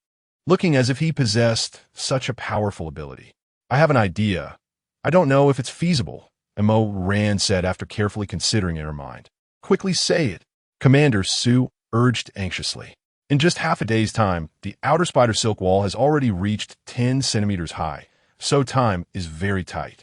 looking as if he possessed such a powerful ability. I have an idea. I don't know if it's feasible, Mo Ran said after carefully considering in her mind. Quickly say it, Commander Su urged anxiously. In just half a day's time, the outer spider silk wall has already reached 10 centimeters high, so time is very tight.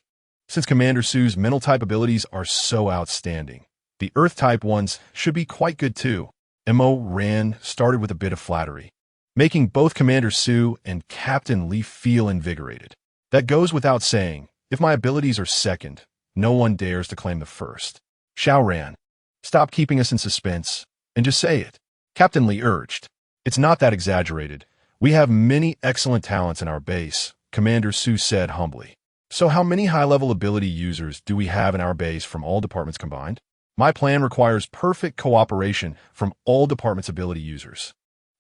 Since Commander Su's mental type abilities are so outstanding, the earth type ones should be quite good too. Mo Ran started with a bit of flattery, making both Commander Su and Captain Lee feel invigorated. That goes without saying. If my abilities are second, no one dares to claim the first. Xiao Ran, stop keeping us in suspense and just say it, Captain Lee urged. It's not that exaggerated. We have many excellent talents in our base, Commander Su said humbly. So how many high-level ability users do we have in our base from all departments combined? My plan requires perfect cooperation from all departments' ability users.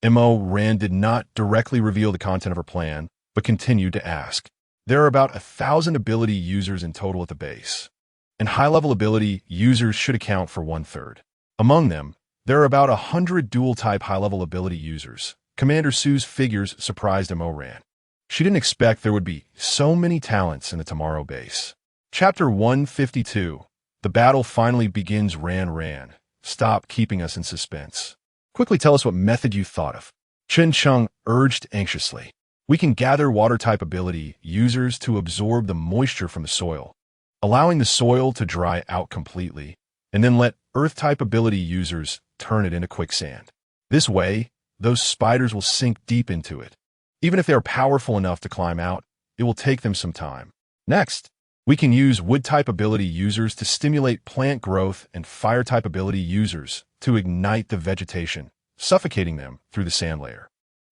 Mo Ran did not directly reveal the content of her plan, but continued to ask. There are about 1,000 ability users in total at the base, and high-level ability users should account for 1/3. Among them, there are about 100 dual-type high-level ability users. Commander Su's figures surprised Mo Ran. She didn't expect there would be so many talents in the Tomorrow base. Chapter 152. The battle finally begins. Ran. Stop keeping us in suspense. Quickly tell us what method you thought of. Chen Cheng urged anxiously. We can gather water-type ability users to absorb the moisture from the soil, allowing the soil to dry out completely, and then let earth-type ability users turn it into quicksand. This way, those spiders will sink deep into it. Even if they are powerful enough to climb out, it will take them some time. Next, we can use wood-type ability users to stimulate plant growth and fire-type ability users to ignite the vegetation, suffocating them through the sand layer.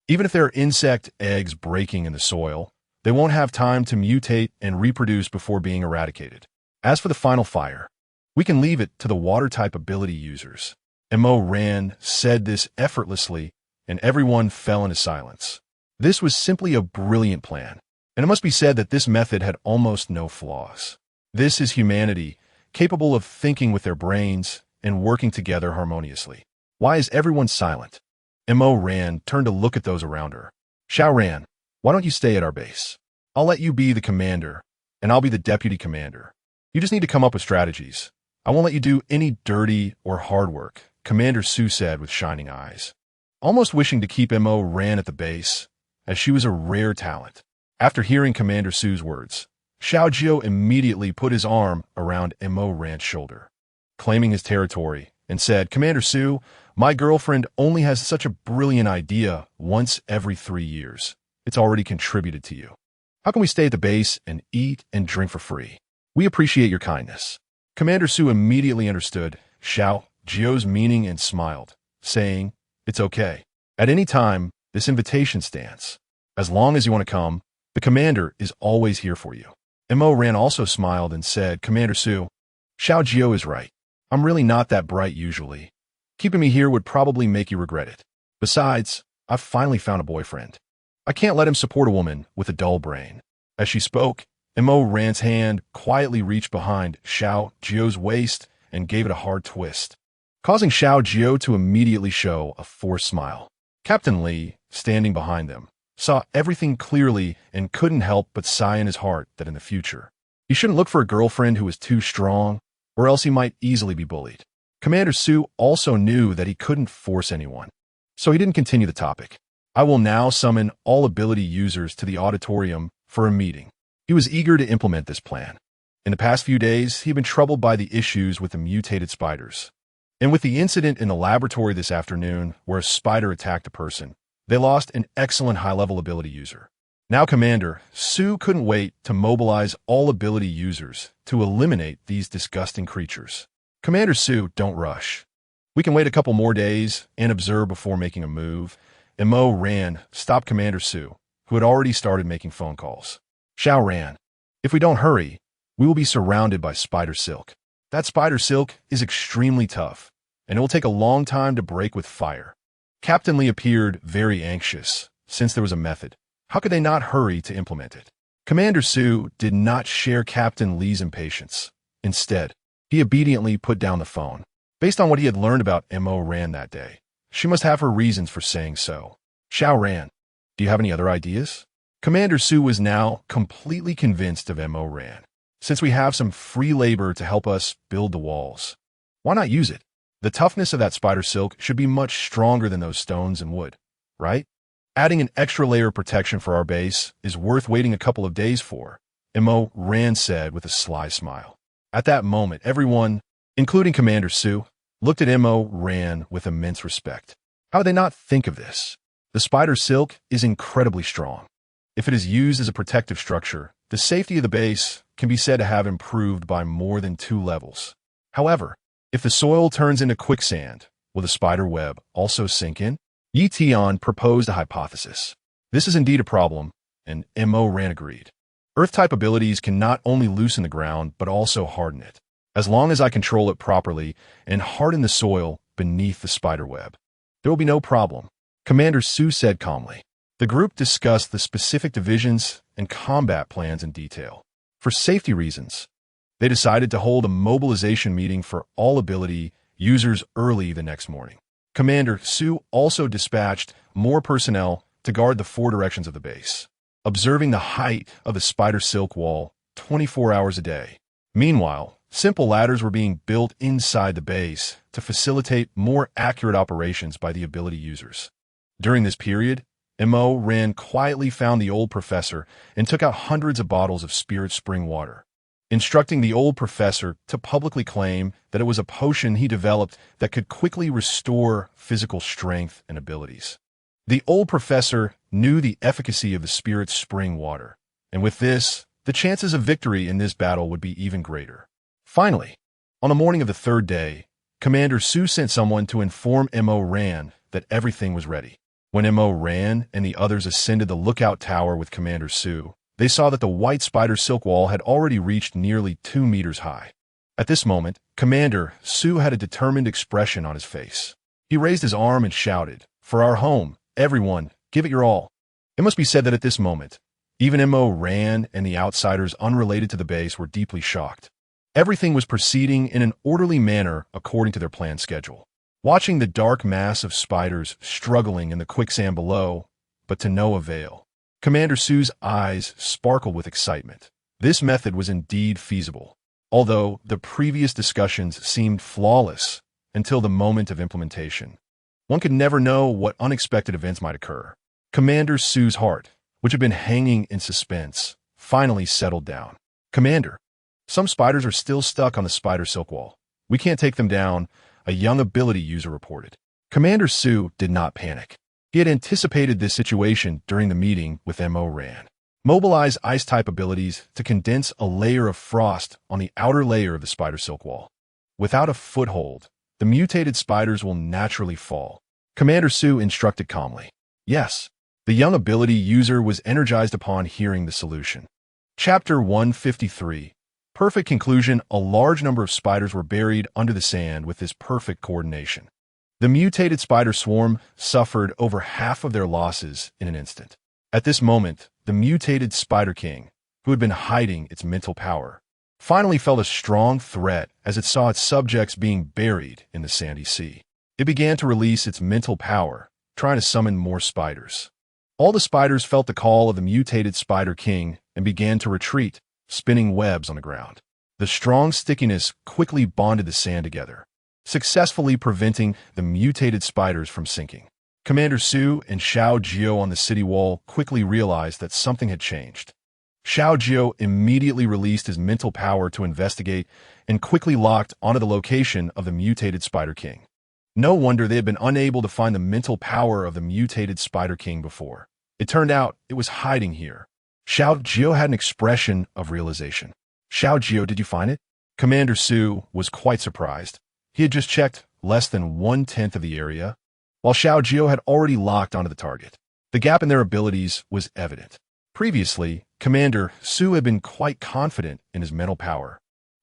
Even if there are insect eggs breaking in the soil, they won't have time to mutate and reproduce before being eradicated. As for the final fire, we can leave it to the water-type ability users. Mo Ran said this effortlessly, and everyone fell into silence. This was simply a brilliant plan, and it must be said that this method had almost no flaws. This is humanity, capable of thinking with their brains and working together harmoniously. Why is everyone silent? Mo Ran turned to look at those around her. Xiao Ran, why don't you stay at our base? I'll let you be the commander, and I'll be the deputy commander. You just need to come up with strategies. I won't let you do any dirty or hard work, Commander Su said with shining eyes, almost wishing to keep Mo Ran at the base, as she was a rare talent. After hearing Commander Su's words, Xiao Jiu immediately put his arm around Mo Ran's shoulder, claiming his territory, and said, Commander Su, my girlfriend only has such a brilliant idea once every 3 years. It's already contributed to you. How can we stay at the base and eat and drink for free? We appreciate your kindness. Commander Su immediately understood Xiao Jiu's meaning and smiled, saying, It's okay. At any time, this invitation stands. As long as you want to come, the commander is always here for you. Mo Ran also smiled and said, Commander Su, Xiao Jiu is right. I'm really not that bright usually. Keeping me here would probably make you regret it. Besides, I've finally found a boyfriend. I can't let him support a woman with a dull brain. As she spoke, Mo Ran's hand quietly reached behind Xiao Jiu's waist and gave it a hard twist, causing Xiao Jiu to immediately show a forced smile. Captain Lee, standing behind them, saw everything clearly and couldn't help but sigh in his heart that in the future, he shouldn't look for a girlfriend who was too strong or else he might easily be bullied. Commander Su also knew that he couldn't force anyone, so he didn't continue the topic. I will now summon all ability users to the auditorium for a meeting. He was eager to implement this plan. In the past few days, he'd been troubled by the issues with the mutated spiders. And with the incident in the laboratory this afternoon, where a spider attacked a person, they lost an excellent high-level ability user. Now Commander Su couldn't wait to mobilize all ability users to eliminate these disgusting creatures. Commander Su, don't rush. We can wait a couple more days and observe before making a move. And Mo Ran stopped Commander Su, who had already started making phone calls. Xiao Ran, if we don't hurry, we will be surrounded by spider silk. That spider silk is extremely tough, and it will take a long time to break with fire. Captain Lee appeared very anxious, since there was a method. How could they not hurry to implement it? Commander Su did not share Captain Lee's impatience. Instead, he obediently put down the phone. Based on what he had learned about Mo Ran that day, she must have her reasons for saying so. Xiao Ran, do you have any other ideas? Commander Su was now completely convinced of Mo Ran. Since we have some free labor to help us build the walls, why not use it? The toughness of that spider silk should be much stronger than those stones and wood, right? Adding an extra layer of protection for our base is worth waiting a couple of days for, Mo Ran said with a sly smile. At that moment, everyone, including Commander Su, looked at Mo Ran with immense respect. How would they not think of this? The spider silk is incredibly strong. If it is used as a protective structure, the safety of the base can be said to have improved by more than 2 levels. However, if the soil turns into quicksand, will the spider web also sink in? Yi Tian proposed a hypothesis. This is indeed a problem, and Mo Ran agreed. Earth-type abilities can not only loosen the ground, but also harden it. As long as I control it properly and harden the soil beneath the spider web, there will be no problem, Commander Su said calmly. The group discussed the specific divisions and combat plans in detail. For safety reasons, they decided to hold a mobilization meeting for all ability users early the next morning. Commander Su also dispatched more personnel to guard the 4 directions of the base, observing the height of the spider silk wall 24 hours a day. Meanwhile, simple ladders were being built inside the base to facilitate more accurate operations by the ability users. During this period, Mo Ran quietly found the old professor and took out hundreds of bottles of spirit spring water, instructing the old professor to publicly claim that it was a potion he developed that could quickly restore physical strength and abilities. The old professor knew the efficacy of the spirit spring water, and with this, the chances of victory in this battle would be even greater. Finally, on the morning of the 3rd day, Commander Su sent someone to inform Mo Ran that everything was ready. When Mo Ran and the others ascended the lookout tower with Commander Su, they saw that the white spider silk wall had already reached nearly 2 meters high. At this moment, Commander Su had a determined expression on his face. He raised his arm and shouted, "For our home, everyone, give it your all." It must be said that at this moment, even Mo Ran and the outsiders unrelated to the base were deeply shocked. Everything was proceeding in an orderly manner according to their planned schedule. Watching the dark mass of spiders struggling in the quicksand below, but to no avail, Commander Su's eyes sparkled with excitement. This method was indeed feasible, although the previous discussions seemed flawless until the moment of implementation. One could never know what unexpected events might occur. Commander Su's heart, which had been hanging in suspense, finally settled down. "Commander, some spiders are still stuck on the spider silk wall. We can't take them down," a young ability user reported. Commander Su did not panic. He had anticipated this situation during the meeting with Mo Ran. Mobilize ice-type abilities to condense a layer of frost on the outer layer of the spider silk wall. Without a foothold, the mutated spiders will naturally fall. Commander Su instructed calmly. Yes, the young ability user was energized upon hearing the solution. Chapter 153. Perfect conclusion. A large number of spiders were buried under the sand with this perfect coordination. The mutated spider swarm suffered over half of their losses in an instant. At this moment, the mutated Spider King, who had been hiding its mental power, finally felt a strong threat as it saw its subjects being buried in the sandy sea. It began to release its mental power, trying to summon more spiders. All the spiders felt the call of the mutated Spider King and began to retreat, spinning webs on the ground. The strong stickiness quickly bonded the sand together, successfully preventing the mutated spiders from sinking. Commander Su and Xiao Jiu on the city wall quickly realized that something had changed. Xiao Jiu immediately released his mental power to investigate and quickly locked onto the location of the mutated Spider King. No wonder they had been unable to find the mental power of the mutated Spider King before. It turned out it was hiding here. Xiao Jiu had an expression of realization. Xiao Jiu, did you find it? Commander Su was quite surprised. He had just checked less than 1/10 of the area, while Xiao Jiu had already locked onto the target. The gap in their abilities was evident. Previously, Commander Su had been quite confident in his mental power.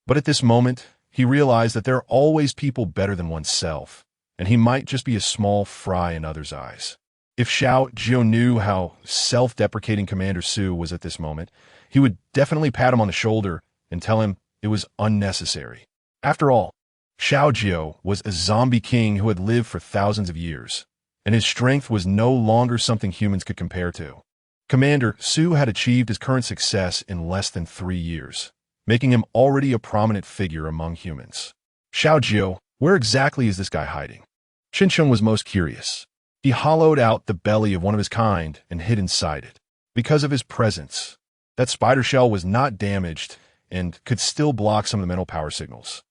But at this moment, he realized that there are always people better than oneself, and he might just be a small fry in others' eyes. If Xiao Jiu knew how self-deprecating Commander Su was at this moment, he would definitely pat him on the shoulder and tell him it was unnecessary. After all, Xiao Jiu was a zombie king who had lived for thousands of years, and his strength was no longer something humans could compare to. Commander Su had achieved his current success in less than 3 years, making him already a prominent figure among humans. Xiao Jiu, where exactly is this guy hiding? Qin was most curious. He hollowed out the belly of one of his kind and hid inside it. Because of his presence, that spider shell was not damaged and could still block some of the mental power signals.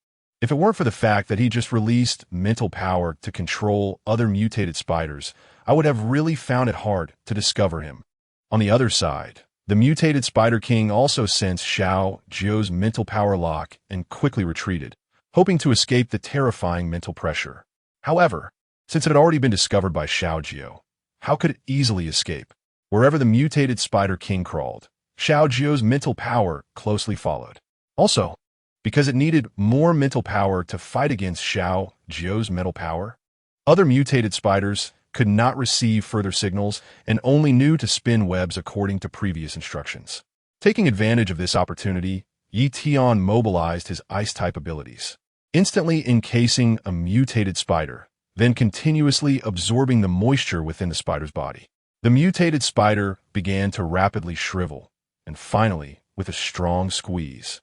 If it weren't for the fact that he just released mental power to control other mutated spiders, I would have really found it hard to discover him. On the other side, the mutated Spider King also sensed Xiao Jiu's mental power lock and quickly retreated, hoping to escape the terrifying mental pressure. However, since it had already been discovered by Xiao Jiu, how could it easily escape? Wherever the mutated Spider King crawled, Xiao Jiu's mental power closely followed. Also, because it needed more mental power to fight against Xiao Jiu's mental power, other mutated spiders could not receive further signals and only knew to spin webs according to previous instructions. Taking advantage of this opportunity, Yi Tian mobilized his ice-type abilities, instantly encasing a mutated spider, then continuously absorbing the moisture within the spider's body. The mutated spider began to rapidly shrivel, and finally, with a strong squeeze,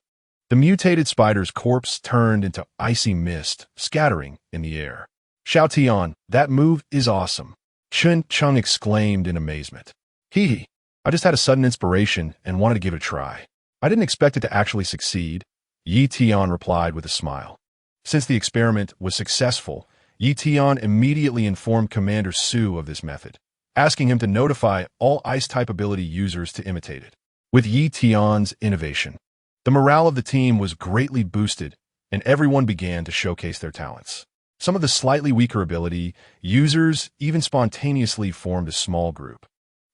the mutated spider's corpse turned into icy mist, scattering in the air. Xiao Tian, that move is awesome, Chun Chung exclaimed in amazement. Hee, I just had a sudden inspiration and wanted to give it a try. I didn't expect it to actually succeed, Yi Tian replied with a smile. Since the experiment was successful, Yi Tian immediately informed Commander Su of this method, asking him to notify all ice-type ability users to imitate it. With Yi Tian's innovation, the morale of the team was greatly boosted, and everyone began to showcase their talents. Some of the slightly weaker ability users even spontaneously formed a small group.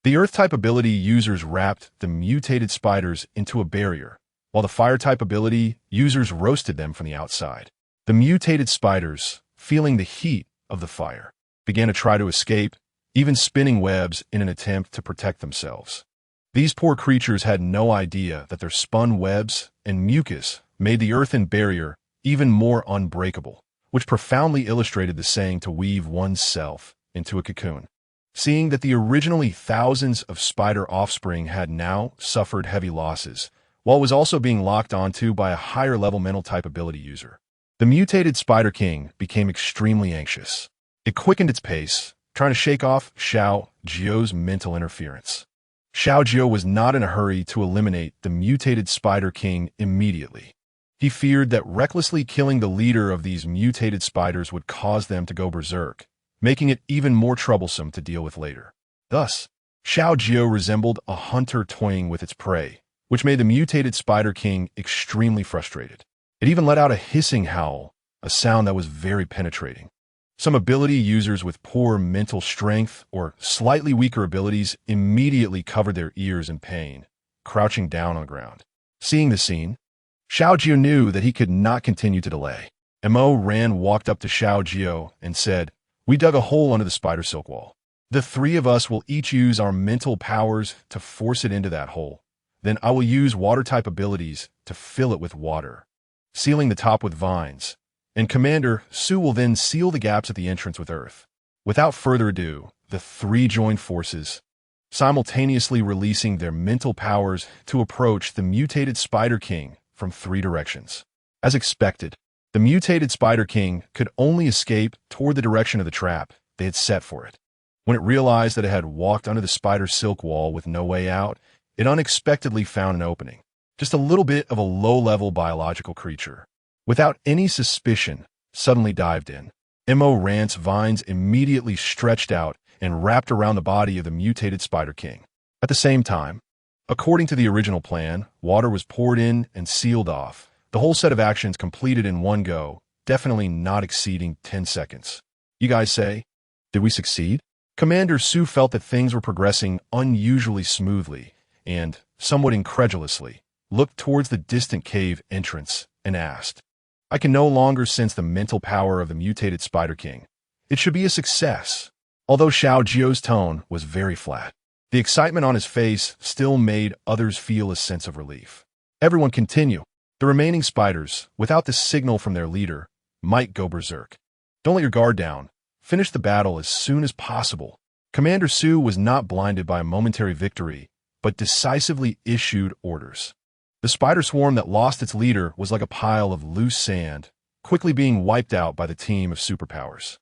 The Earth-type ability users wrapped the mutated spiders into a barrier, while the Fire-type ability users roasted them from the outside. The mutated spiders, feeling the heat of the fire, began to try to escape, even spinning webs in an attempt to protect themselves. These poor creatures had no idea that their spun webs and mucus made the earthen barrier even more unbreakable, which profoundly illustrated the saying to weave oneself into a cocoon. Seeing that the originally thousands of spider offspring had now suffered heavy losses, while was also being locked onto by a higher-level mental-type ability user, the mutated Spider King became extremely anxious. It quickened its pace, trying to shake off Xiao Jiu's mental interference. Xiao Jiu was not in a hurry to eliminate the mutated Spider King immediately. He feared that recklessly killing the leader of these mutated spiders would cause them to go berserk, making it even more troublesome to deal with later. Thus, Xiao Jiu resembled a hunter toying with its prey, which made the mutated Spider King extremely frustrated. It even let out a hissing howl, a sound that was very penetrating. Some ability users with poor mental strength or slightly weaker abilities immediately covered their ears in pain, crouching down on the ground. Seeing the scene, Xiao Jiu knew that he could not continue to delay. Mo walked up to Xiao Jiu and said, "We dug a hole under the spider silk wall. The 3 of us will each use our mental powers to force it into that hole. Then I will use water-type abilities to fill it with water, sealing the top with vines, and Commander Su will then seal the gaps at the entrance with earth." Without further ado, the 3 joined forces, simultaneously releasing their mental powers to approach the mutated Spider King from 3 directions. As expected, the mutated Spider King could only escape toward the direction of the trap they had set for it. When it realized that it had walked under the spider's silk wall with no way out, it unexpectedly found an opening. Just a little bit of a low-level biological creature, without any suspicion, suddenly dived in. M.O. Rant's vines immediately stretched out and wrapped around the body of the mutated Spider King. At the same time, according to the original plan, water was poured in and sealed off. The whole set of actions completed in one go, definitely not exceeding 10 seconds. You guys say, did we succeed? Commander Su felt that things were progressing unusually smoothly and, somewhat incredulously, looked towards the distant cave entrance and asked, I can no longer sense the mental power of the mutated Spider King. It should be a success. Although Xiao Jiu's tone was very flat, the excitement on his face still made others feel a sense of relief. Everyone continue. The remaining spiders, without the signal from their leader, might go berserk. Don't let your guard down. Finish the battle as soon as possible. Commander Su was not blinded by a momentary victory, but decisively issued orders. The spider swarm that lost its leader was like a pile of loose sand, quickly being wiped out by the team of superpowers.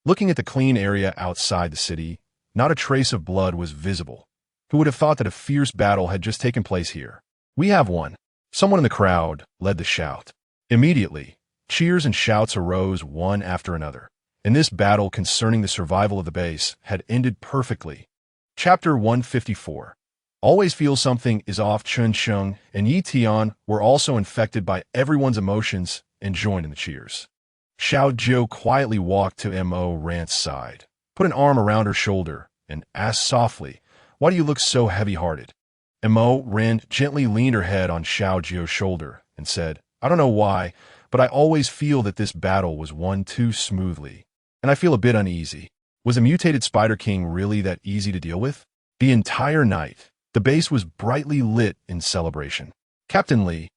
Looking at the clean area outside the city, not a trace of blood was visible. Who would have thought that a fierce battle had just taken place here? We have won. Someone in the crowd led the shout. Immediately, cheers and shouts arose one after another, and this battle concerning the survival of the base had ended perfectly. Chapter 154. Always feel something is off. Chun Sheng and Yi Tian were also infected by everyone's emotions and joined in the cheers. Xiao Jiu quietly walked to M.O. Rant's side, put an arm around her shoulder, and asked softly, Why do you look so heavy-hearted? M.O. Rant gently leaned her head on Xiao Jiu's shoulder and said, I don't know why, but I always feel that this battle was won too smoothly, and I feel a bit uneasy. Was a mutated Spider King really that easy to deal with? The entire night, the base was brightly lit in celebration. Captain Li,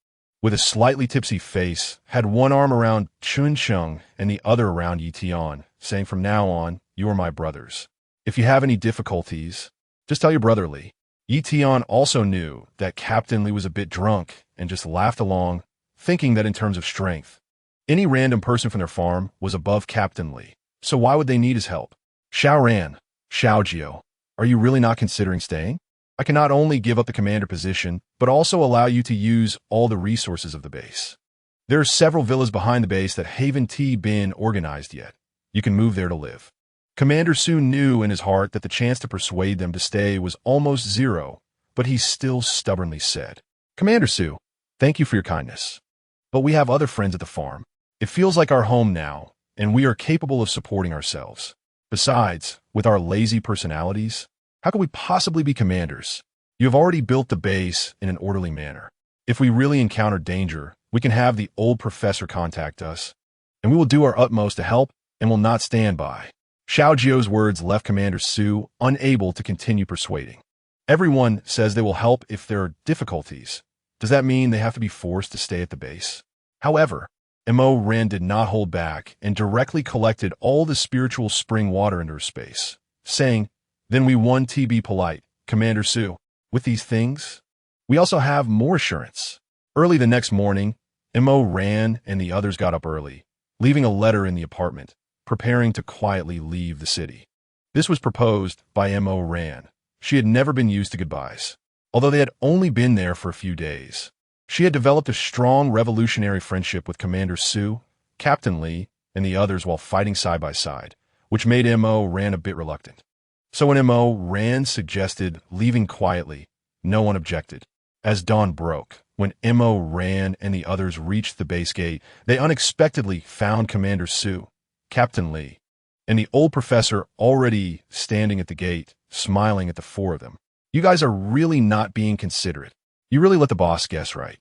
with a slightly tipsy face, had one arm around Chun Sheng and the other around Yi Tian, saying, From now on, you are my brothers. If you have any difficulties, just tell your brother Li. Yi Tian also knew that Captain Li was a bit drunk and just laughed along, thinking that in terms of strength, any random person from their farm was above Captain Li, so why would they need his help? Xiao Jiu, are you really not considering staying? I can not only give up the commander position, but also allow you to use all the resources of the base. There are several villas behind the base that haven't been organized yet. You can move there to live. Commander Su knew in his heart that the chance to persuade them to stay was almost zero, but he still stubbornly said, Commander Su, thank you for your kindness. But we have other friends at the farm. It feels like our home now, and we are capable of supporting ourselves. Besides, with our lazy personalities, how can we possibly be commanders? You have already built the base in an orderly manner. If we really encounter danger, we can have the old professor contact us, and we will do our utmost to help and will not stand by. Xiao Jiu's words left Commander Su unable to continue persuading. Everyone says they will help if there are difficulties. Does that mean they have to be forced to stay at the base? However, M.O. Rand did not hold back and directly collected all the spiritual spring water into her space, saying, Then we won. To be polite, Commander Su. With these things, we also have more assurance. Early the next morning, M.O. Rand and the others got up early, leaving a letter in the apartment, preparing to quietly leave the city. This was proposed by M.O. Rand. She had never been used to goodbyes. Although they had only been there for a few days, she had developed a strong revolutionary friendship with Commander Su, Captain Li, and the others while fighting side by side, which made M.O. Rand a bit reluctant. So when M.O. Rand suggested leaving quietly, no one objected. As dawn broke, when M.O. Rand and the others reached the base gate, they unexpectedly found Commander Su, Captain Li, and the old professor already standing at the gate, smiling at the four of them. You guys are really not being considerate. You really let the boss guess right.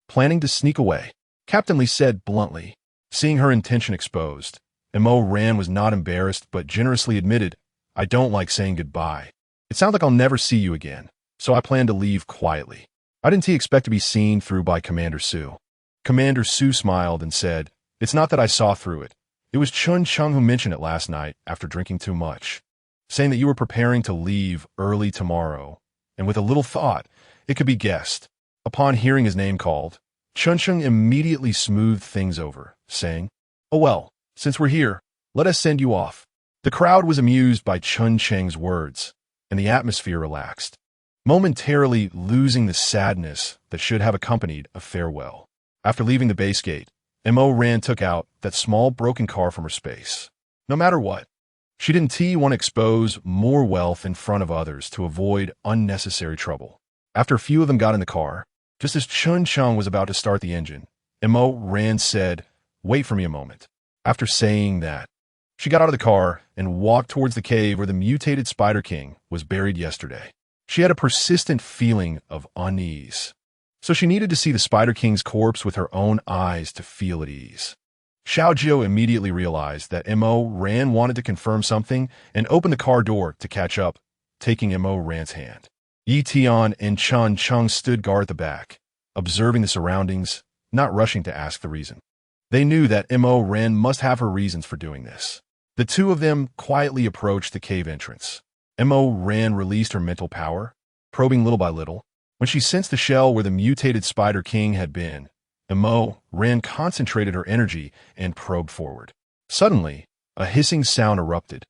Planning to sneak away, Captain Li said bluntly. Seeing her intention exposed, M.O. Rand was not embarrassed but generously admitted, I don't like saying goodbye. It sounds like I'll never see you again, so I plan to leave quietly. I didn't expect to be seen through by Commander Su. Commander Su smiled and said, It's not that I saw through it. It was Chun Chung who mentioned it last night after drinking too much, saying that you were preparing to leave early tomorrow, and with a little thought, it could be guessed. Upon hearing his name called, Chun immediately smoothed things over, saying, "Oh well, since we're here, let us send you off." The crowd was amused by Cheng's words, and the atmosphere relaxed, momentarily losing the sadness that should have accompanied a farewell. After leaving the base gate, Ran took out that small broken car from her space. No matter what, she didn't want to expose more wealth in front of others to avoid unnecessary trouble. After a few of them got in the car, just as Chun was about to start the engine, Ran said, "Wait for me a moment." After saying that, she got out of the car and walked towards the cave where the mutated Spider King was buried yesterday. She had a persistent feeling of unease, so she needed to see the Spider King's corpse with her own eyes to feel at ease. Xiao Jiu immediately realized that Ran wanted to confirm something and opened the car door to catch up, taking Ran's hand. Yi Tian and Chun stood guard at the back, observing the surroundings, not rushing to ask the reason. They knew that Ran must have her reasons for doing this. The two of them quietly approached the cave entrance. Ran released her mental power, probing little by little. When she sensed the shell where the mutated Spider King had been, Ran concentrated her energy and probed forward. Suddenly, a hissing sound erupted,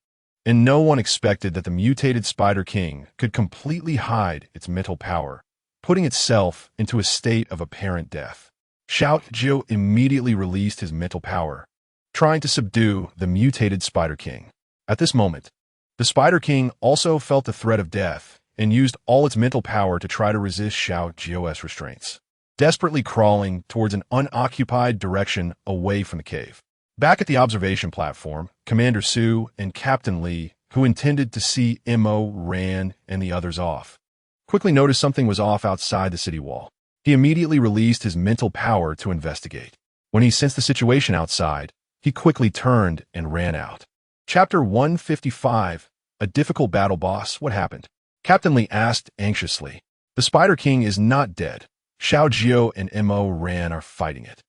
and no one expected that the mutated Spider King could completely hide its mental power, putting itself into a state of apparent death. Xiao Jiu immediately released his mental power, trying to subdue the mutated Spider King. At this moment, the Spider King also felt the threat of death and used all its mental power to try to resist Xiao Jiu's restraints, desperately crawling towards an unoccupied direction away from the cave. Back at the observation platform, Commander Su and Captain Li, who intended to see Ran and the others off, quickly noticed something was off outside the city wall. He immediately released his mental power to investigate. When he sensed the situation outside, he quickly turned and ran out. Chapter 155, A Difficult Battle Boss. What happened? Captain Li asked anxiously. The Spider King is not dead. Xiao Jiu and Ran are fighting it.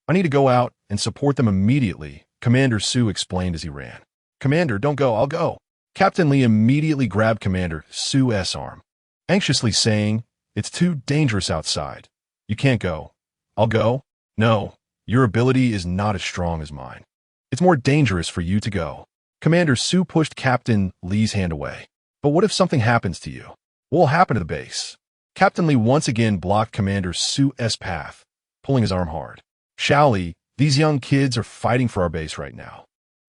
I need to go out and support them immediately, Commander Su explained as he ran. Commander, don't go, I'll go. Captain Li immediately grabbed Commander Su's arm, anxiously saying, "It's too dangerous outside. You can't go." "I'll go." "No, your ability is not as strong as mine. It's more dangerous for you to go." Commander Su pushed Captain Li's hand away. "But what if something happens to you? What will happen to the base?" Captain Li once again blocked Commander Su's path, pulling his arm hard. "Xiao Li, these young kids are fighting for our base right now.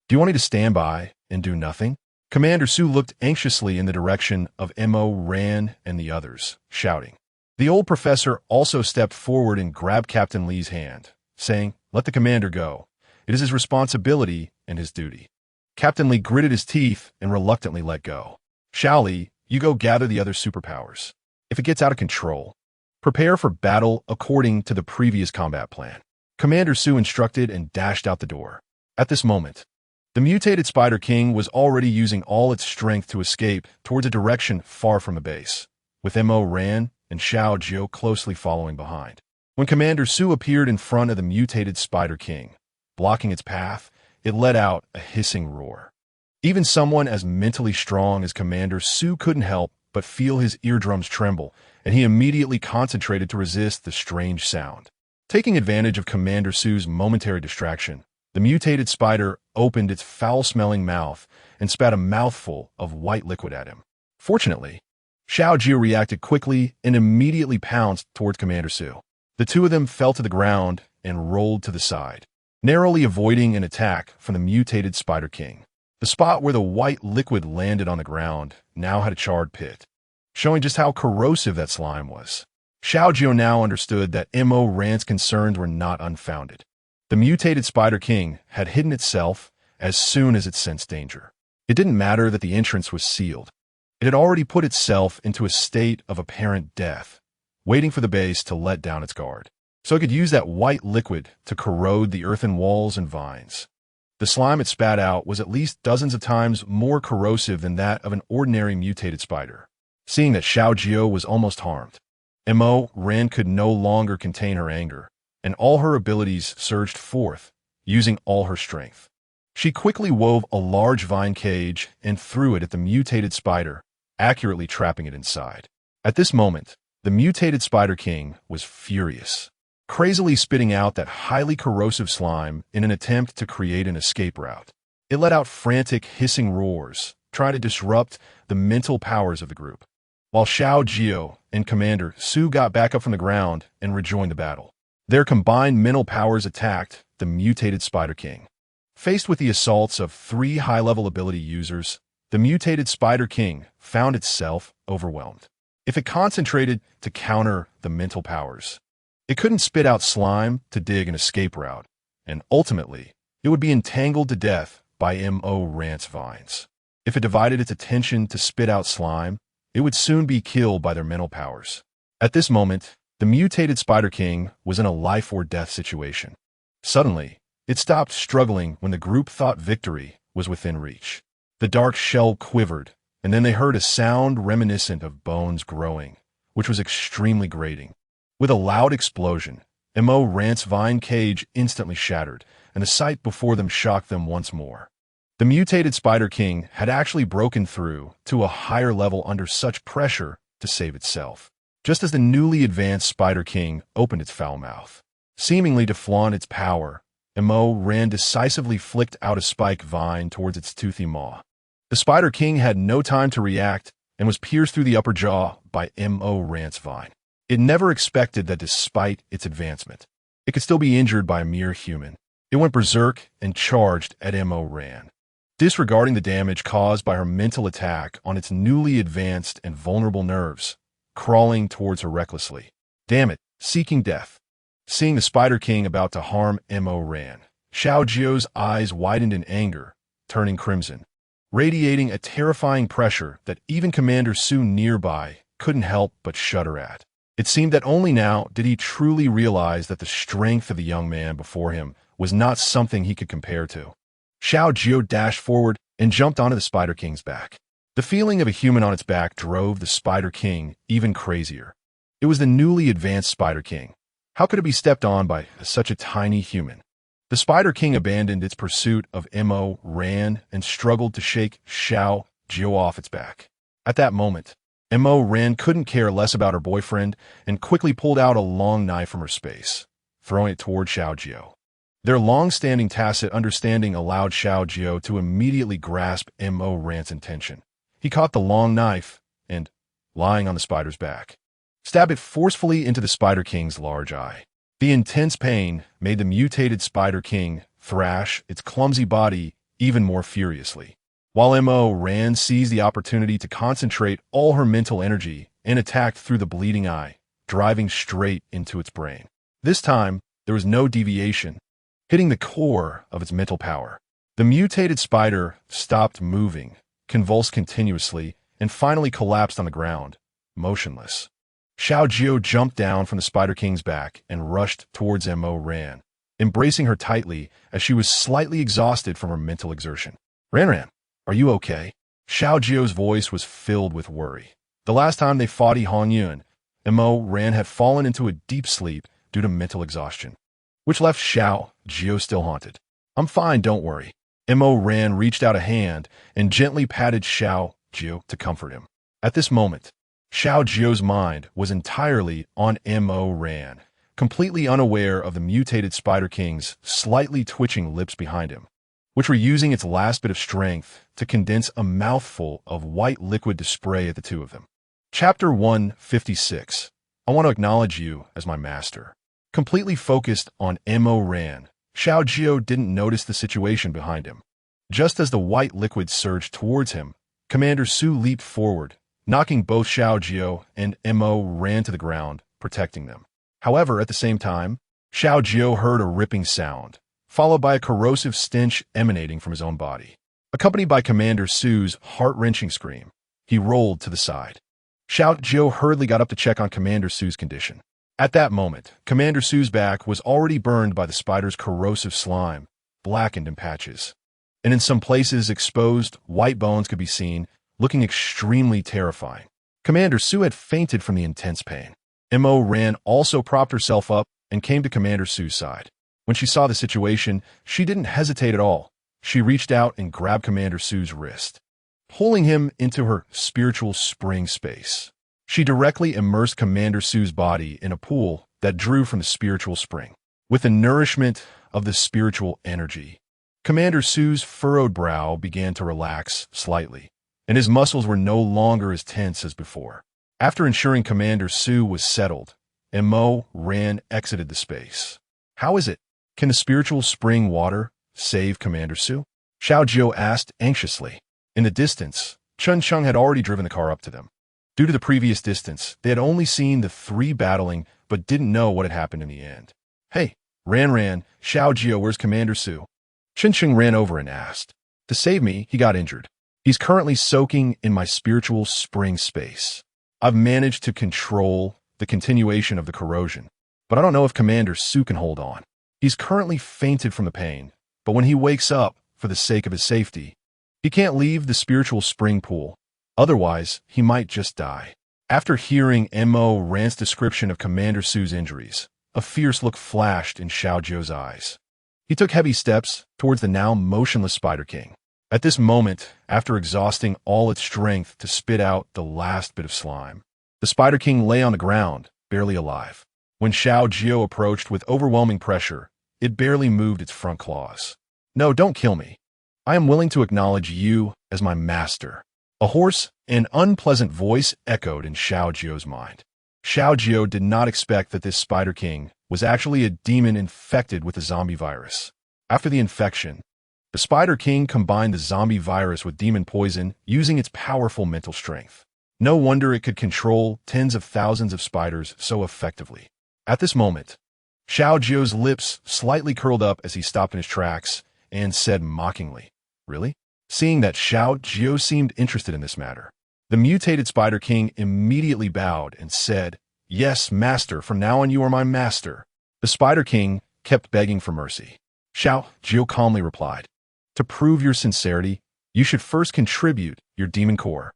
Do you want me to stand by and do nothing?" Commander Su looked anxiously in the direction of Ran and the others, shouting. The old professor also stepped forward and grabbed Captain Li's hand, saying, "Let the commander go. It is his responsibility and his duty." Captain Li gritted his teeth and reluctantly let go. "Xiao Li, you go gather the other superpowers. If it gets out of control, prepare for battle according to the previous combat plan." Commander Su instructed and dashed out the door. At this moment, the mutated Spider King was already using all its strength to escape towards a direction far from the base, with Ran and Xiao Jiu closely following behind. When Commander Su appeared in front of the mutated Spider King, blocking its path, it let out a hissing roar. Even someone as mentally strong as Commander Su couldn't help but feel his eardrums tremble, and he immediately concentrated to resist the strange sound. Taking advantage of Commander Su's momentary distraction, the mutated spider opened its foul-smelling mouth and spat a mouthful of white liquid at him. Fortunately, Xiao Jiu reacted quickly and immediately pounced towards Commander Su. The two of them fell to the ground and rolled to the side, narrowly avoiding an attack from the mutated Spider King. The spot where the white liquid landed on the ground now had a charred pit, showing just how corrosive that slime was. Xiao Jiu now understood that Ran's concerns were not unfounded. The mutated Spider King had hidden itself as soon as it sensed danger. It didn't matter that the entrance was sealed. It had already put itself into a state of apparent death, waiting for the base to let down its guard, so it could use that white liquid to corrode the earthen walls and vines. The slime it spat out was at least dozens of times more corrosive than that of an ordinary mutated spider. Seeing that Xiao Jiu was almost harmed, Ran could no longer contain her anger, and all her abilities surged forth, using all her strength. She quickly wove a large vine cage and threw it at the mutated spider, accurately trapping it inside. At this moment, the mutated Spider King was furious. crazily spitting out that highly corrosive slime in an attempt to create an escape route. It let out frantic, hissing roars, trying to disrupt the mental powers of the group, while Xiao Jiu and Commander Su got back up from the ground and rejoined the battle. Their combined mental powers attacked the mutated Spider King. Faced with the assaults of 3 high-level ability users, the mutated Spider King found itself overwhelmed. If it concentrated to counter the mental powers, it couldn't spit out slime to dig an escape route, and ultimately, it would be entangled to death by Rant's vines. If it divided its attention to spit out slime, it would soon be killed by their mental powers. At this moment, the mutated Spider King was in a life-or-death situation. Suddenly, it stopped struggling when the group thought victory was within reach. The dark shell quivered, and then they heard a sound reminiscent of bones growing, which was extremely grating. With a loud explosion, Rant's vine cage instantly shattered, and the sight before them shocked them once more. The mutated Spider King had actually broken through to a higher level under such pressure to save itself. Just as the newly advanced Spider King opened its foul mouth, seemingly to flaunt its power, Ran decisively flicked out a spike vine towards its toothy maw. The Spider King had no time to react and was pierced through the upper jaw by Rant's vine. It never expected that despite its advancement, it could still be injured by a mere human. It went berserk and charged at Ran, disregarding the damage caused by her mental attack on its newly advanced and vulnerable nerves, crawling towards her recklessly. Damn it, seeking death. Seeing the Spider King about to harm Ran, Xiao Jiu's eyes widened in anger, turning crimson, radiating a terrifying pressure that even Commander Su nearby couldn't help but shudder at. It seemed that only now did he truly realize that the strength of the young man before him was not something he could compare to. Xiao Jiu dashed forward and jumped onto the Spider King's back. The feeling of a human on its back drove the Spider King even crazier. It was the newly advanced Spider King. How could it be stepped on by such a tiny human? The Spider King abandoned its pursuit of Ran and struggled to shake Xiao Jiu off its back. At that moment, Ran couldn't care less about her boyfriend and quickly pulled out a long knife from her space, throwing it toward Xiao Jiu. Their long-standing tacit understanding allowed Xiao Jiu to immediately grasp Rant's intention. He caught the long knife and, lying on the spider's back, stabbed it forcefully into the Spider King's large eye. The intense pain made the mutated Spider King thrash its clumsy body even more furiously, while Ran seized the opportunity to concentrate all her mental energy and attacked through the bleeding eye, driving straight into its brain. This time, there was no deviation, hitting the core of its mental power. The mutated spider stopped moving, convulsed continuously, and finally collapsed on the ground, motionless. Xiao Jiu jumped down from the Spider King's back and rushed towards Ran, embracing her tightly as she was slightly exhausted from her mental exertion. Ran, are you okay? Xiao Jiu's voice was filled with worry. The last time they fought Hongyun, Ran had fallen into a deep sleep due to mental exhaustion, which left Xiao Jiu still haunted. I'm fine, don't worry. Ran reached out a hand and gently patted Xiao Jiu to comfort him. At this moment, Xiao Jiu's mind was entirely on Ran, completely unaware of the mutated Spider King's slightly twitching lips behind him, which were using its last bit of strength to condense a mouthful of white liquid to spray at the two of them. Chapter 156. I want to acknowledge you as my master. Completely focused on Ran, Xiao Jiu didn't notice the situation behind him. Just as the white liquid surged towards him, Commander Su leaped forward, knocking both Xiao Jiu and Ran to the ground, protecting them. However, at the same time, Xiao Jiu heard a ripping sound, followed by a corrosive stench emanating from his own body. Accompanied by Commander Su's heart-wrenching scream, he rolled to the side. Xiao Jiu hurriedly got up to check on Commander Su's condition. At that moment, Commander Su's back was already burned by the spider's corrosive slime, blackened in patches. And in some places, exposed, white bones could be seen, looking extremely terrifying. Commander Su had fainted from the intense pain. Ran also propped herself up and came to Commander Su's side. When she saw the situation, she didn't hesitate at all. She reached out and grabbed Commander Su's wrist, pulling him into her spiritual spring space. She directly immersed Commander Su's body in a pool that drew from the spiritual spring. With the nourishment of the spiritual energy, Commander Su's furrowed brow began to relax slightly, and his muscles were no longer as tense as before. After ensuring Commander Su was settled, Mo Ran exited the space. How is it? Can the spiritual spring water save Commander Su? Xiao Jiu asked anxiously. In the distance, Chun Chung had already driven the car up to them. Due to the previous distance, they had only seen the three battling but didn't know what had happened in the end. Hey, Ran, Xiao Jiu, where's Commander Su? Chun Chung ran over and asked. To save me, he got injured. He's currently soaking in my spiritual spring space. I've managed to control the continuation of the corrosion, but I don't know if Commander Su can hold on. He's currently fainted from the pain, but when he wakes up, for the sake of his safety, he can't leave the spiritual spring pool. Otherwise, he might just die. After hearing Mo Ran's description of Commander Su's injuries, a fierce look flashed in Xiao Jiu's eyes. He took heavy steps towards the now motionless Spider King. At this moment, after exhausting all its strength to spit out the last bit of slime, the Spider King lay on the ground, barely alive. When Xiao Jiu approached with overwhelming pressure, it barely moved its front claws. No, don't kill me. I am willing to acknowledge you as my master. A hoarse and unpleasant voice echoed in Xiao Jiu's mind. Xiao Jiu did not expect that this Spider King was actually a demon infected with the zombie virus. After the infection, the Spider King combined the zombie virus with demon poison using its powerful mental strength. No wonder it could control tens of thousands of spiders so effectively. At this moment, Xiao Jiu's lips slightly curled up as he stopped in his tracks and said mockingly, Really? Seeing that Xiao Jiu seemed interested in this matter, the mutated Spider King immediately bowed and said, Yes, master, from now on you are my master. The Spider King kept begging for mercy. Xiao Jiu calmly replied, To prove your sincerity, you should first contribute your demon core.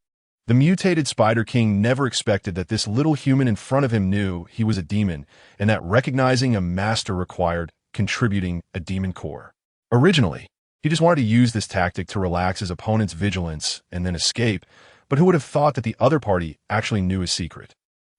The mutated Spider King never expected that this little human in front of him knew he was a demon and that recognizing a master required contributing a demon core. Originally, he just wanted to use this tactic to relax his opponent's vigilance and then escape, but who would have thought that the other party actually knew his secret?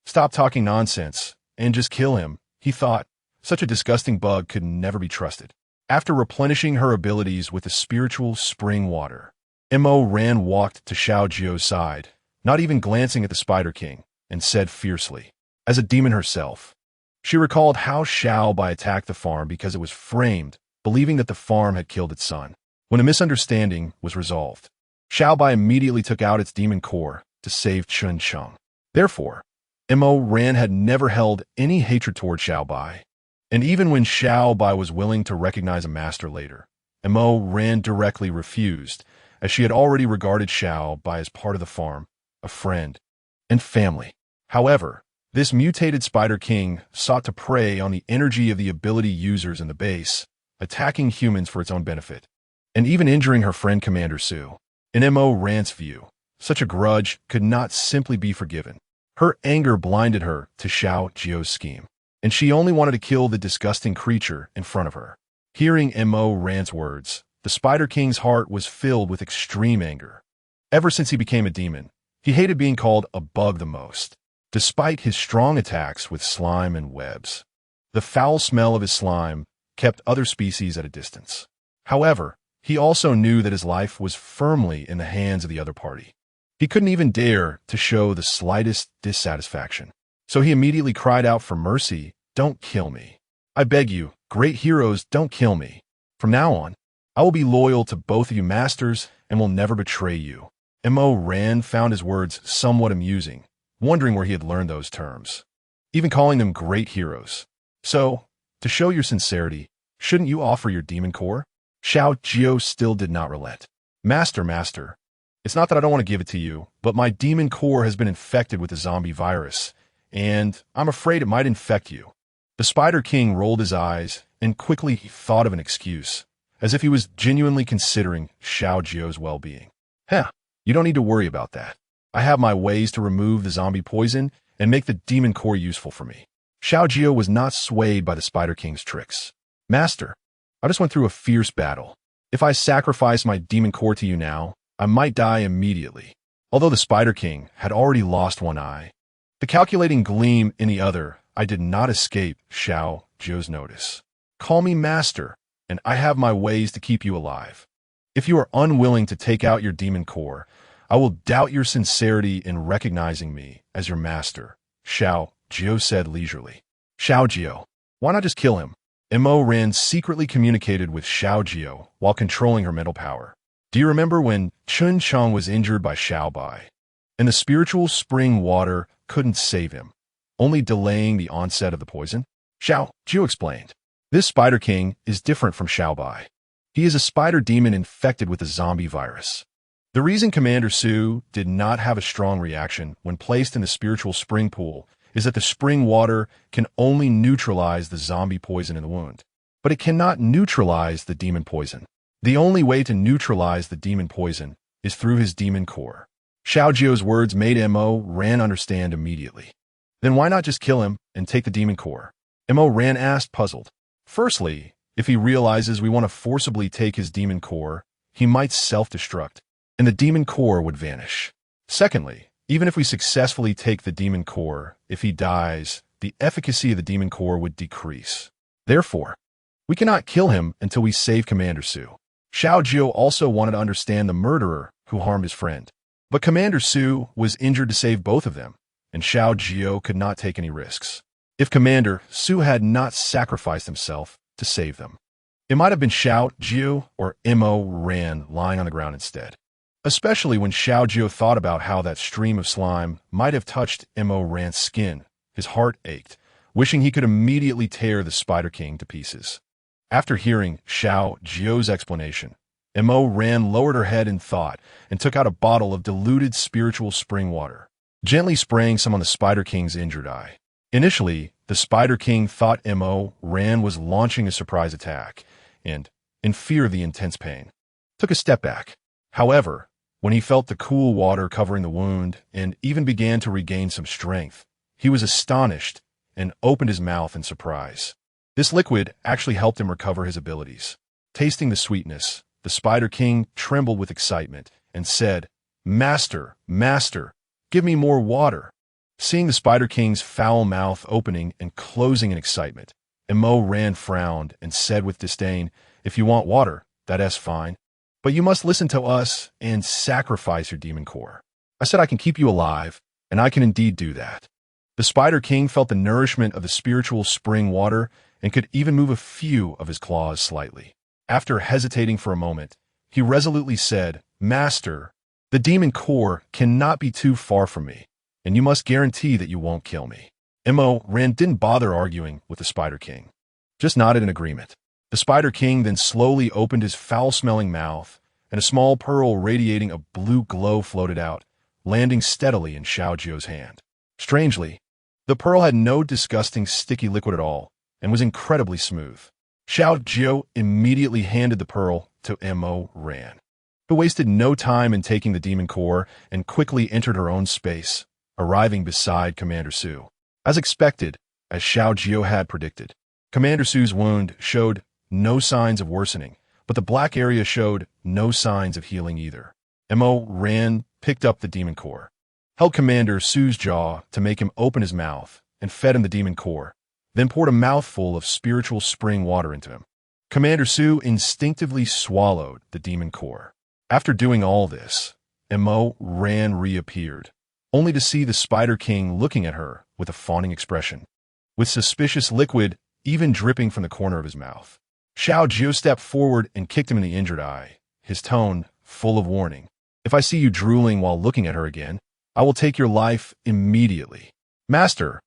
Stop talking nonsense and just kill him, he thought. Such a disgusting bug could never be trusted. After replenishing her abilities with the spiritual spring water, Mo Ran walked to Xiao Jiu's side, not even glancing at the Spider King, and said fiercely, as a demon herself. She recalled how Xiao Bai attacked the farm because it was framed, believing that the farm had killed its son. When a misunderstanding was resolved, Xiao Bai immediately took out its demon core to save Chun Chung. Therefore, Mo Ran had never held any hatred toward Xiao Bai, and even when Xiao Bai was willing to recognize a master later, Mo Ran directly refused, as she had already regarded Xiao Bai as part of the farm, a friend, and family. However, this mutated Spider King sought to prey on the energy of the ability users in the base, attacking humans for its own benefit, and even injuring her friend Commander Su. In Mo Ran's view, such a grudge could not simply be forgiven. Her anger blinded her to Xiao Jiu's scheme, and she only wanted to kill the disgusting creature in front of her. Hearing Mo Ran's words, the Spider King's heart was filled with extreme anger. Ever since he became a demon, he hated being called a bug the most, despite his strong attacks with slime and webs. The foul smell of his slime kept other species at a distance. However, he also knew that his life was firmly in the hands of the other party. He couldn't even dare to show the slightest dissatisfaction. So he immediately cried out for mercy, Don't kill me. I beg you, great heroes, don't kill me. From now on, I will be loyal to both of you masters and will never betray you. Mo Ran found his words somewhat amusing, wondering where he had learned those terms, even calling them great heroes. So, to show your sincerity, shouldn't you offer your demon core? Xiao Jiu still did not relent. Master, it's not that I don't want to give it to you, but my demon core has been infected with the zombie virus, and I'm afraid it might infect you. The Spider King rolled his eyes and quickly thought of an excuse, as if he was genuinely considering Xiao Jiu's well-being. You don't need to worry about that. I have my ways to remove the zombie poison and make the demon core useful for me. Xiao Jiu was not swayed by the Spider King's tricks. Master, I just went through a fierce battle. If I sacrifice my demon core to you now, I might die immediately. Although the Spider King had already lost one eye, the calculating gleam in the other, I did not escape Xiao Jiu's notice. Call me master, and I have my ways to keep you alive. If you are unwilling to take out your demon core, I will doubt your sincerity in recognizing me as your master, Xiao Jiu said leisurely. Xiao Jiu, why not just kill him? Mo Ran secretly communicated with Xiao Jiu while controlling her mental power. Do you remember when Chun Chong was injured by Xiao Bai, and the spiritual spring water couldn't save him, only delaying the onset of the poison? Xiao Jiu explained. This Spider King is different from Xiao Bai. He is a spider demon infected with the zombie virus. The reason Commander Su did not have a strong reaction when placed in the spiritual spring pool is that the spring water can only neutralize the zombie poison in the wound, but it cannot neutralize the demon poison. The only way to neutralize the demon poison is through his demon core. Xiao Jiu's words made Mo Ran understand immediately. Then why not just kill him and take the demon core? Mo Ran asked, puzzled. Firstly, if he realizes we want to forcibly take his demon core, he might self-destruct, and the demon core would vanish. Secondly, even if we successfully take the demon core, if he dies, the efficacy of the demon core would decrease. Therefore, we cannot kill him until we save Commander Su. Xiao Jiu also wanted to understand the murderer who harmed his friend. But Commander Su was injured to save both of them, and Xiao Jiu could not take any risks. If Commander Su had not sacrificed himself to save them, it might have been Xiao Jiu or Mo Ran lying on the ground instead. Especially when Xiao Jiu thought about how that stream of slime might have touched Mo Ran's skin. His heart ached, wishing he could immediately tear the Spider King to pieces. After hearing Xiao Jiu's explanation, Mo Ran lowered her head in thought and took out a bottle of diluted spiritual spring water, gently spraying some on the Spider King's injured eye. Initially, the Spider King thought Mo Ran was launching a surprise attack and, in fear of the intense pain, took a step back. However, when he felt the cool water covering the wound and even began to regain some strength, he was astonished and opened his mouth in surprise. This liquid actually helped him recover his abilities. Tasting the sweetness, the Spider King trembled with excitement and said, "Master, Master, give me more water." Seeing the Spider King's foul mouth opening and closing in excitement, Mo Ran frowned and said with disdain, "If you want water, that's fine. But you must listen to us and sacrifice your demon core." I said I can keep you alive, and I can indeed do that. The Spider King felt the nourishment of the spiritual spring water and could even move a few of his claws slightly. After hesitating for a moment, he resolutely said, "Master, the demon core cannot be too far from me, and you must guarantee that you won't kill me." Mo Ran didn't bother arguing with the Spider King, just nodded in agreement. The Spider King then slowly opened his foul-smelling mouth, and a small pearl radiating a blue glow floated out, landing steadily in Xiao Jiu's hand. Strangely, the pearl had no disgusting sticky liquid at all, and was incredibly smooth. Xiao Jiu immediately handed the pearl to Mo Ran, who wasted no time in taking the demon core and quickly entered her own space, arriving beside Commander Su. As expected, as Xiao Jiu had predicted, Commander Su's wound showed no signs of worsening, but the black area showed no signs of healing either. Mo Ran picked up the demon core, held Commander Su's jaw to make him open his mouth, and fed him the demon core, then poured a mouthful of spiritual spring water into him. Commander Su instinctively swallowed the demon core. After doing all this, Mo Ran reappeared, only to see the Spider King looking at her with a fawning expression, with suspicious liquid even dripping from the corner of his mouth. Xiao Jiu stepped forward and kicked him in the injured eye, his tone full of warning. "If I see you drooling while looking at her again, I will take your life immediately." Master,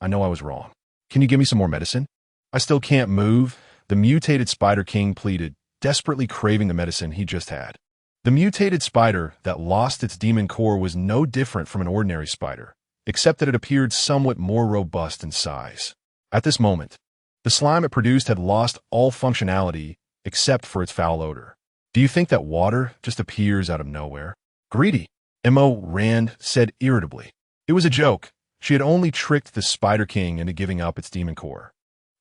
I know I was wrong. Can you give me some more medicine?" "I still can't move," the mutated Spider King pleaded, desperately craving the medicine he just had. The mutated spider that lost its demon core was no different from an ordinary spider, except that it appeared somewhat more robust in size. At this moment, the slime it produced had lost all functionality except for its foul odor. "Do you think that water just appears out of nowhere?" "Greedy," Mo Ran said irritably. It was a joke. She had only tricked the Spider King into giving up its demon core.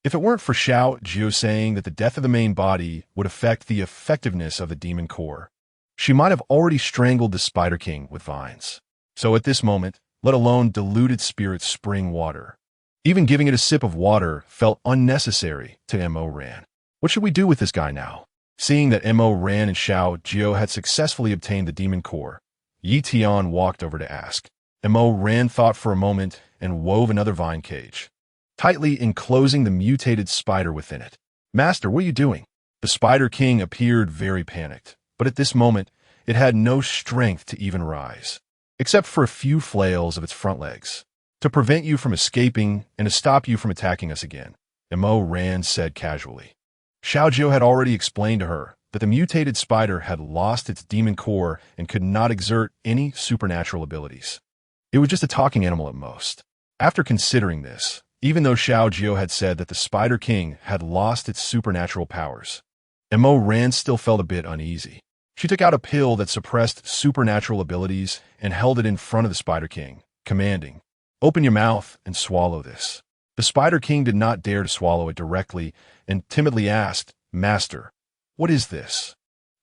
If it weren't for Xiao Jiu saying that the death of the main body would affect the effectiveness of the demon core, she might have already strangled the Spider King with vines. So at this moment, let alone diluted spirit spring water, Even giving it a sip of water felt unnecessary to Mo Ran. What should we do with this guy now? Seeing that Mo Ran and Xiao Jiu had successfully obtained the demon core, Yi Tian walked over to ask. Mo Ran thought for a moment and wove another vine cage, tightly enclosing the mutated spider within it. Master, what are you doing? The Spider King appeared very panicked, but at this moment, it had no strength to even rise, except for a few flails of its front legs, to prevent you from escaping and to stop you from attacking us again, Mo Ran said casually. Xiao Jiu had already explained to her that the mutated spider had lost its demon core and could not exert any supernatural abilities. It was just a talking animal at most. After considering this, even though Xiao Jiu had said that the Spider King had lost its supernatural powers, Mo Ran still felt a bit uneasy. She took out a pill that suppressed supernatural abilities and held it in front of the Spider King, commanding, "Open your mouth and swallow this." The Spider King did not dare to swallow it directly and timidly asked, "Master, what is this?"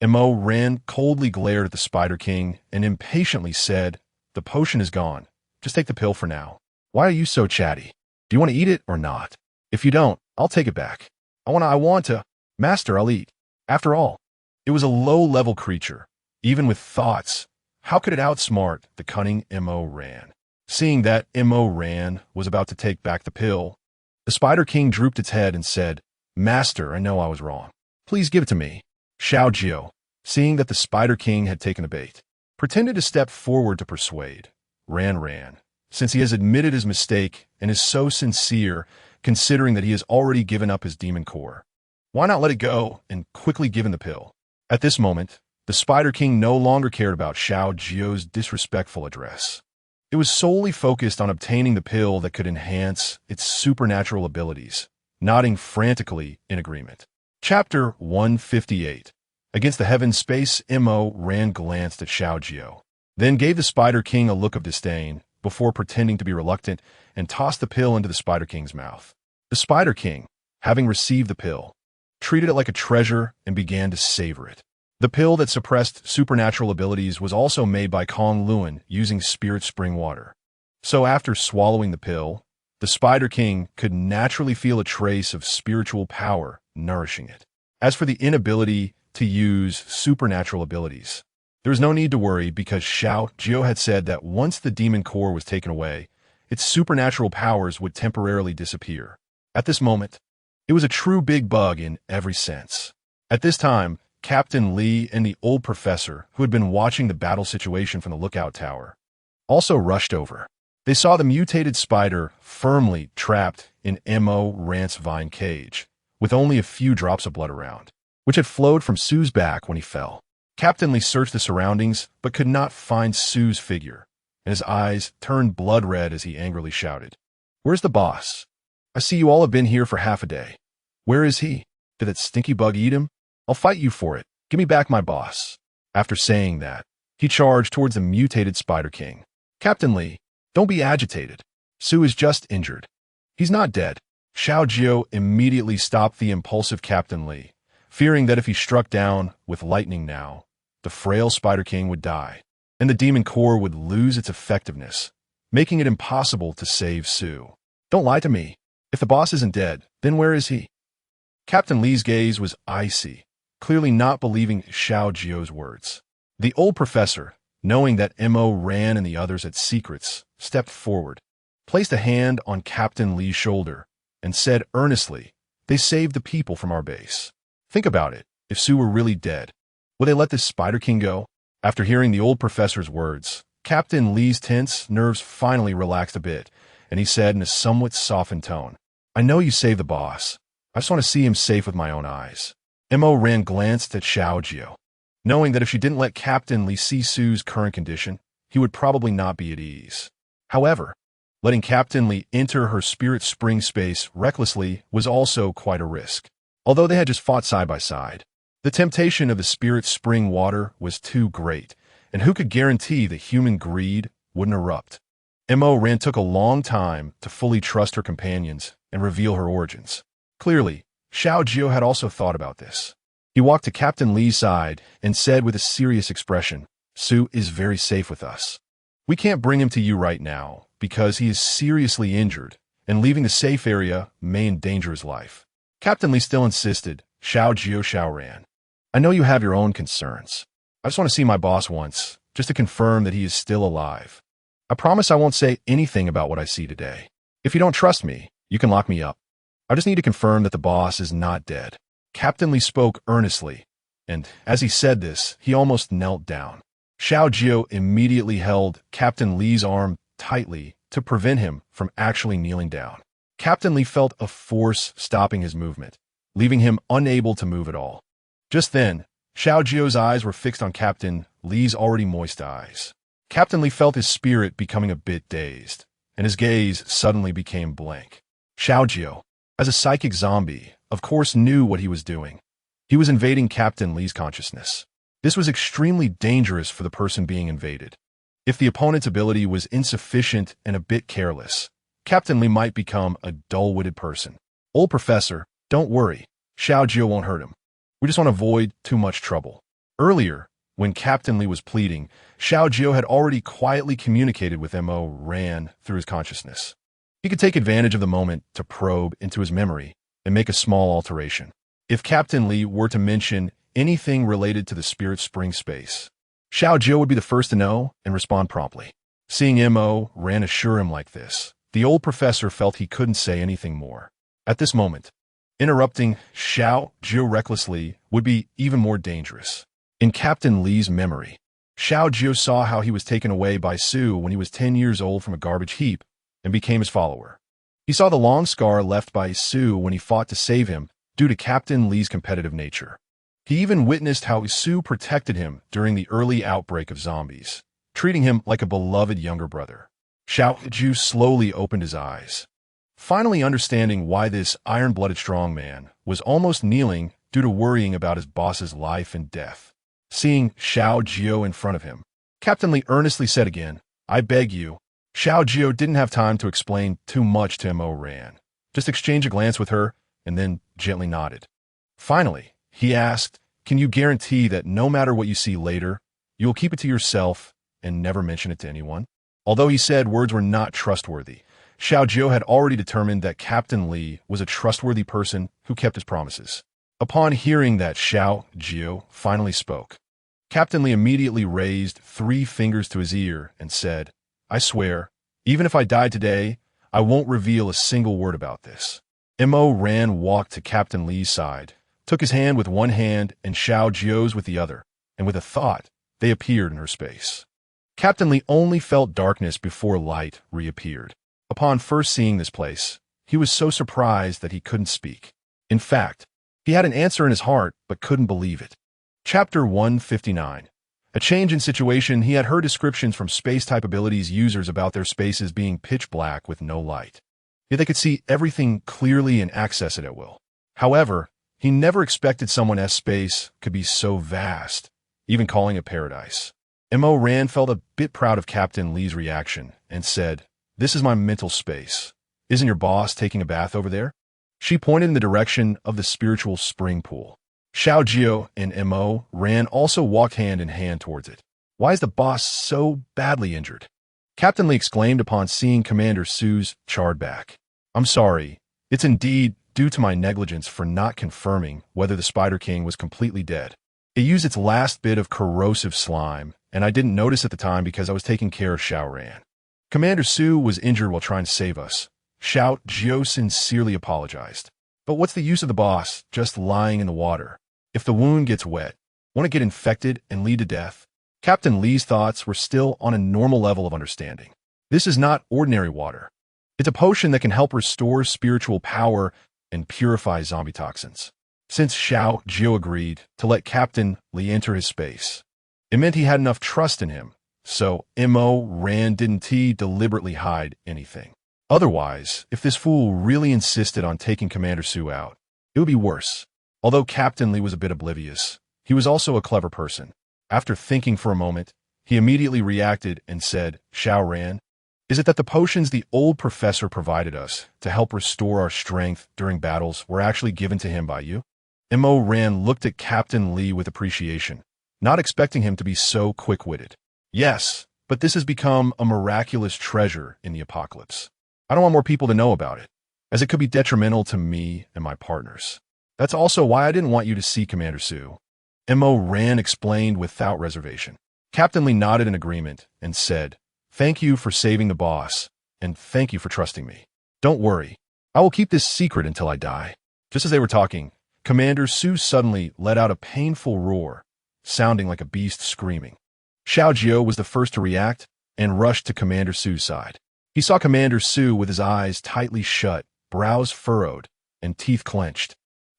Mo Ran coldly glared at the Spider King and impatiently said, "The potion is gone. Just take the pill for now. Why are you so chatty? Do you want to eat it or not? If you don't, I'll take it back. I want to. Master, I'll eat. After all, it was a low-level creature. Even with thoughts, how could it outsmart the cunning Mo Ran? Seeing that Mo Ran was about to take back the pill, the Spider King drooped its head and said, "Master, I know I was wrong. Please give it to me." Xiao Jiu, seeing that the Spider King had taken the bait, pretended to step forward to persuade. Ran, since he has admitted his mistake and is so sincere, considering that he has already given up his demon core. Why not let it go and quickly give him the pill? At this moment, the Spider King no longer cared about Xiao Jiu's disrespectful address. It was solely focused on obtaining the pill that could enhance its supernatural abilities, nodding frantically in agreement. Chapter 158. Against the heaven space, Mo Ran glanced at Xiao Jiu, then gave the Spider King a look of disdain before pretending to be reluctant and tossed the pill into the Spider King's mouth. The Spider King, having received the pill, treated it like a treasure and began to savor it. The pill that suppressed supernatural abilities was also made by Kong Luan using spirit spring water. So after swallowing the pill, the Spider King could naturally feel a trace of spiritual power nourishing it. As for the inability to use supernatural abilities, there was no need to worry because Xiao Jiu had said that once the demon core was taken away, its supernatural powers would temporarily disappear. At this moment, it was a true big bug in every sense. At this time, Captain Li and the old professor, who had been watching the battle situation from the lookout tower, also rushed over. They saw the mutated spider firmly trapped in Mo Ran's vine cage, with only a few drops of blood around, which had flowed from Su's back when he fell. Captain Li searched the surroundings, but could not find Su's figure, and his eyes turned blood red as he angrily shouted, "Where's the boss? I see you all have been here for half a day. Where is he? Did that stinky bug eat him? I'll fight you for it. Give me back my boss." After saying that, he charged towards the mutated Spider King. "Captain Li, don't be agitated. Su is just injured. He's not dead." Xiao Jiu immediately stopped the impulsive Captain Li, fearing that if he struck down with lightning now, the frail Spider King would die, and the demon core would lose its effectiveness, making it impossible to save Su. "Don't lie to me. If the boss isn't dead, then where is he?" Captain Li's gaze was icy, clearly not believing Xiao Jiu's words. The old professor, knowing that Mo Ran and the others had secrets, stepped forward, placed a hand on Captain Li's shoulder, and said earnestly, "They saved the people from our base. Think about it. If Su were really dead, would they let this Spider King go?" After hearing the old professor's words, Captain Li's tense nerves finally relaxed a bit, and he said in a somewhat softened tone, "I know you saved the boss. I just want to see him safe with my own eyes." Mo Ran glanced at Xiao Jiu, knowing that if she didn't let Captain Li see Su's current condition, he would probably not be at ease. However, letting Captain Li enter her spirit spring space recklessly was also quite a risk. Although they had just fought side by side, the temptation of the spirit spring water was too great, and who could guarantee that human greed wouldn't erupt? Mo Ran took a long time to fully trust her companions and reveal her origins. Clearly, Xiao Jiu had also thought about this. He walked to Captain Li's side and said with a serious expression, "Su is very safe with us. We can't bring him to you right now because he is seriously injured and leaving the safe area may endanger his life. Captain Li still insisted. Xiao Jiu ran. I know you have your own concerns. I just want to see my boss once, just to confirm that he is still alive. I promise I won't say anything about what I see today. If you don't trust me, you can lock me up. I just need to confirm that the boss is not dead. Captain Li spoke earnestly, and as he said this, he almost knelt down. Xiao Jiu immediately held Captain Li's arm tightly to prevent him from actually kneeling down. Captain Li felt a force stopping his movement, leaving him unable to move at all. Just then, Xiao Jiu's eyes were fixed on Captain Li's already moist eyes. Captain Li felt his spirit becoming a bit dazed, and his gaze suddenly became blank. Xiao Jiu, as a psychic zombie, of course knew what he was doing. He was invading Captain Li's consciousness. This was extremely dangerous for the person being invaded. If the opponent's ability was insufficient and a bit careless, Captain Li might become a dull-witted person. Old professor, don't worry. Xiao Jiu won't hurt him. We just want to avoid too much trouble. Earlier, when Captain Li was pleading, Xiao Jiu had already quietly communicated with Ran through his consciousness. He could take advantage of the moment to probe into his memory and make a small alteration. If Captain Li were to mention anything related to the spirit spring space, Xiao Jiu would be the first to know and respond promptly. Seeing Ran assure him like this, the old professor felt he couldn't say anything more. At this moment, interrupting Xiao Jiu recklessly would be even more dangerous. In Captain Li's memory, Xiao Jiu saw how he was taken away by Su when he was 10 years old from a garbage heap and became his follower. He saw the long scar left by Su when he fought to save him due to Captain Li's competitive nature. He even witnessed how Su protected him during the early outbreak of zombies, treating him like a beloved younger brother. Xiao Jiu slowly opened his eyes, finally understanding why this iron-blooded strongman was almost kneeling due to worrying about his boss's life and death. Seeing Xiao Jiu in front of him, Captain Li earnestly said again, I beg you. Xiao Jiu didn't have time to explain too much to Ran, just exchanged a glance with her and then gently nodded. Finally, he asked, can you guarantee that no matter what you see later, you will keep it to yourself and never mention it to anyone? Although he said words were not trustworthy, Xiao Jiu had already determined that Captain Li was a trustworthy person who kept his promises. Upon hearing that Xiao Jiu finally spoke, Captain Li immediately raised 3 fingers to his ear and said, I swear, even if I die today, I won't reveal a single word about this. Ran walked to Captain Li's side, took his hand with one hand and Xiao Jiu's with the other, and with a thought, they appeared in her space. Captain Li only felt darkness before light reappeared. Upon first seeing this place, he was so surprised that he couldn't speak. In fact, he had an answer in his heart but couldn't believe it. Chapter 159. A change in situation. He had heard descriptions from space-type abilities users about their spaces being pitch black with no light. Yet they could see everything clearly and access it at will. However, he never expected someone else's space could be so vast, even calling it paradise. Ran felt a bit proud of Captain Li's reaction and said, this is my mental space. Isn't your boss taking a bath over there? She pointed in the direction of the spiritual spring pool. Xiao Jiu and Ran also walked hand in hand towards it. Why is the boss so badly injured? Captain Li exclaimed upon seeing Commander Su's charred back. I'm sorry. It's indeed due to my negligence for not confirming whether the Spider King was completely dead. It used its last bit of corrosive slime, and I didn't notice at the time because I was taking care of Xiao Ran. Commander Su was injured while trying to save us. Xiao Jiu sincerely apologized. But what's the use of the boss just lying in the water? If the wound gets wet, won't it get infected and lead to death? Captain Li's thoughts were still on a normal level of understanding. This is not ordinary water. It's a potion that can help restore spiritual power and purify zombie toxins. Since Xiao Jiu agreed to let Captain Li enter his space, it meant he had enough trust in him, so Ran didn't deliberately hide anything. Otherwise, if this fool really insisted on taking Commander Su out, it would be worse. Although Captain Li was a bit oblivious, he was also a clever person. After thinking for a moment, he immediately reacted and said, Xiao Ran, is it that the potions the old professor provided us to help restore our strength during battles were actually given to him by you? Ran looked at Captain Li with appreciation, not expecting him to be so quick-witted. Yes, but this has become a miraculous treasure in the apocalypse. I don't want more people to know about it, as it could be detrimental to me and my partners. That's also why I didn't want you to see Commander Sue. M.O. Rand explained without reservation. Captain Lee nodded in agreement and said, "Thank you for saving the boss, and thank you for trusting me. Don't worry, I will keep this secret until I die." Just as they were talking, Commander Sue suddenly let out a painful roar, sounding like a beast screaming. Xiao Jiu was the first to react and rushed to Commander Sue's side. He saw Commander Sue with his eyes tightly shut, brows furrowed, and teeth clenched,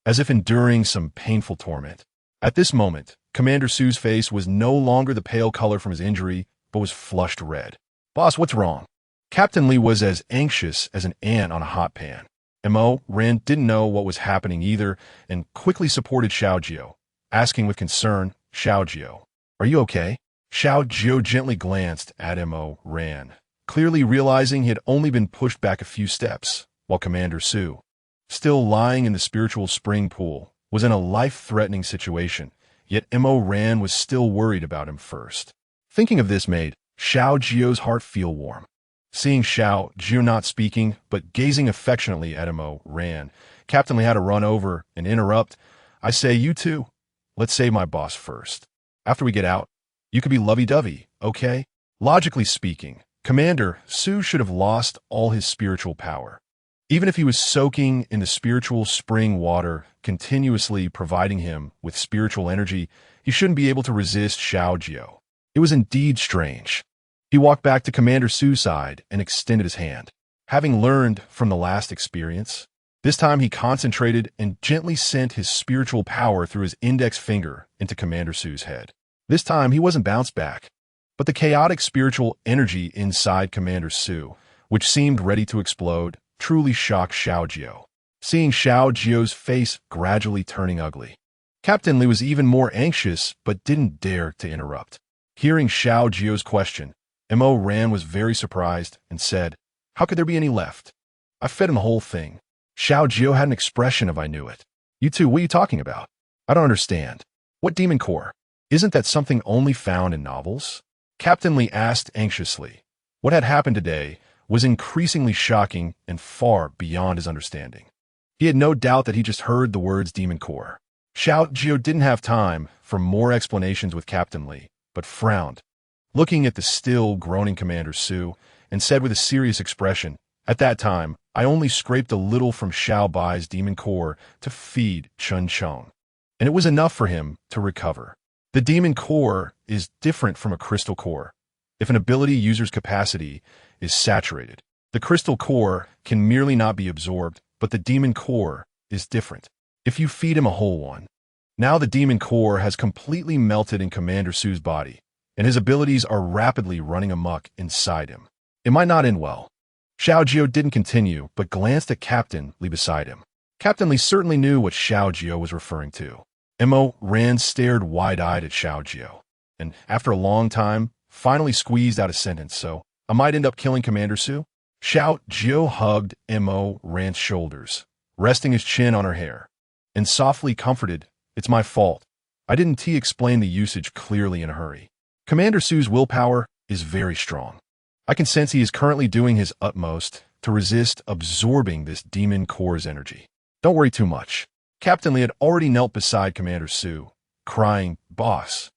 as if enduring some painful torment. At this moment, Commander Sue's face was no longer the pale color from his injury, but was flushed red. "Boss, what's wrong?" Captain Lee was as anxious as an ant on a hot pan. M.O. Rand didn't know what was happening either and quickly supported Xiao Jiu, asking with concern, "Xiao Jiu, are you okay?" Xiao Jiu gently glanced at M.O. Rand, clearly realizing he had only been pushed back a few steps, while Commander Sue, still lying in the spiritual spring pool, was in a life-threatening situation, yet M.O. Rand was still worried about him first. Thinking of this made Xiao Jiu's heart feel warm. Seeing Xiao Jiu not speaking, but gazing affectionately at M.O. Rand, Captain Lee had to run over and interrupt. "I say, you two, let's save my boss first. After we get out, you could be lovey-dovey, okay?" Logically speaking, Commander Sue should have lost all his spiritual power. Even if he was soaking in the spiritual spring water, continuously providing him with spiritual energy, he shouldn't be able to resist Xiao Jiu. It was indeed strange. He walked back to Commander Sue's side and extended his hand. Having learned from the last experience, this time he concentrated and gently sent his spiritual power through his index finger into Commander Sue's head. This time he wasn't bounced back, but the chaotic spiritual energy inside Commander Sue, which seemed ready to explode, truly shocked Xiao Jiu. Seeing Xiao Jiu's face gradually turning ugly, Captain Lee was even more anxious but didn't dare to interrupt. Hearing Xiao Jiu's question, M.O. Rand was very surprised and said, "How could there be any left? I fed him the whole thing." Xiao Jiu had an expression of "I knew it." "You two, what are you talking about? I don't understand. What demon core? Isn't that something only found in novels?" Captain Lee asked anxiously. What had happened today was increasingly shocking and far beyond his understanding. He had no doubt that he just heard the words demon core. Xiao Jiu didn't have time for more explanations with Captain Lee, but frowned, looking at the still groaning Commander Sue, and said with a serious expression, "At that time, I only scraped a little from Xiao Bai's demon core to feed Chun Chong, and it was enough for him to recover. The demon core is different from a crystal core. If an ability user's capacity is saturated, the crystal core can merely not be absorbed, but the demon core is different. If you feed him a whole one." Now the demon core has completely melted in Commander Sue's body, and his abilities are rapidly running amok inside him. It might not end well. Xiao Jiu didn't continue, but glanced at Captain Lee beside him. Captain Lee certainly knew what Xiao Jiu was referring to. M.O. Rand stared wide-eyed at Xiao Jiu, and after a long time, finally squeezed out a sentence, "So, I might end up killing Commander Sue?" Xiao Jiu hugged M.O. Rand's shoulders, resting his chin on her hair, and softly comforted, "It's my fault. I didn't explain the usage clearly in a hurry. Commander Sue's willpower is very strong. I can sense he is currently doing his utmost to resist absorbing this demon core's energy. Don't worry too much." Captain Lee had already knelt beside Commander Sue, crying, "Boss,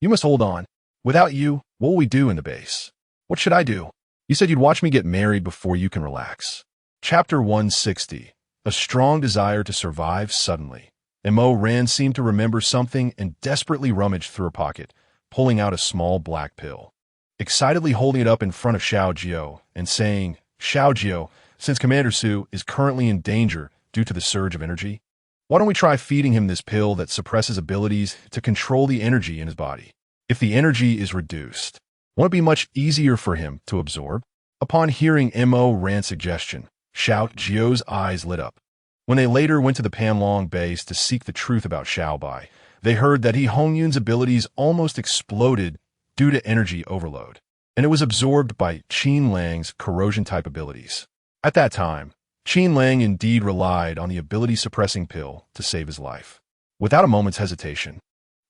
you must hold on. Without you, what will we do in the base? What should I do? You said you'd watch me get married before you can relax." Chapter 160. A strong desire to survive suddenly. M.O. Rand seemed to remember something and desperately rummaged through her pocket, pulling out a small black pill. Excitedly holding it up in front of Xiao Jiu and saying, "Xiao Jiu, since Commander Sue is currently in danger due to the surge of energy, why don't we try feeding him this pill that suppresses abilities to control the energy in his body? If the energy is reduced, won't it be much easier for him to absorb?" Upon hearing M.O. Rand's suggestion, Xiao Jiu's eyes lit up. When they later went to the Panlong base to seek the truth about Xiao Bai, they heard that Hongyun's abilities almost exploded due to energy overload, and it was absorbed by Qin Lang's corrosion-type abilities. At that time, Qin Lang indeed relied on the ability-suppressing pill to save his life. Without a moment's hesitation,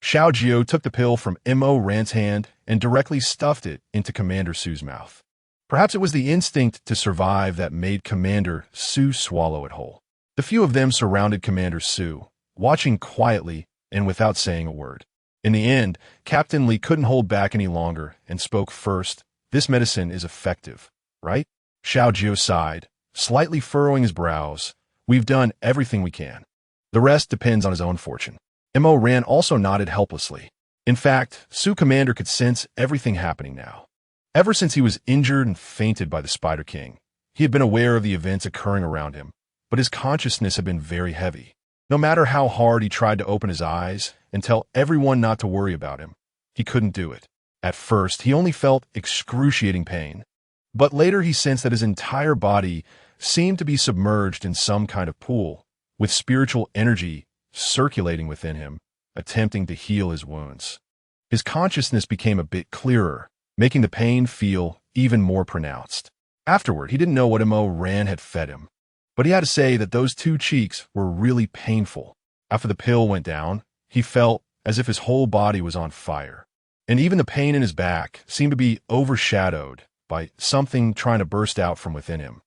Xiao Jiu took the pill from M.O. Rand's hand and directly stuffed it into Commander Sue's mouth. Perhaps it was the instinct to survive that made Commander Su swallow it whole. The few of them surrounded Commander Su, watching quietly and without saying a word. In the end, Captain Lee couldn't hold back any longer and spoke first. "This medicine is effective, right?" Xiao Jiu sighed, slightly furrowing his brows. "We've done everything we can. The rest depends on his own fortune." Mo Ran also nodded helplessly. In fact, Su Commander could sense everything happening now. Ever since he was injured and fainted by the Spider King, he had been aware of the events occurring around him, but his consciousness had been very heavy. No matter how hard he tried to open his eyes and tell everyone not to worry about him, he couldn't do it. At first, he only felt excruciating pain, but later he sensed that his entire body seemed to be submerged in some kind of pool, with spiritual energy circulating within him, attempting to heal his wounds. His consciousness became a bit clearer, making the pain feel even more pronounced. Afterward, he didn't know what Mo Ran had fed him, but he had to say that those 2 cheeks were really painful. After the pill went down, he felt as if his whole body was on fire, and even the pain in his back seemed to be overshadowed by something trying to burst out from within him.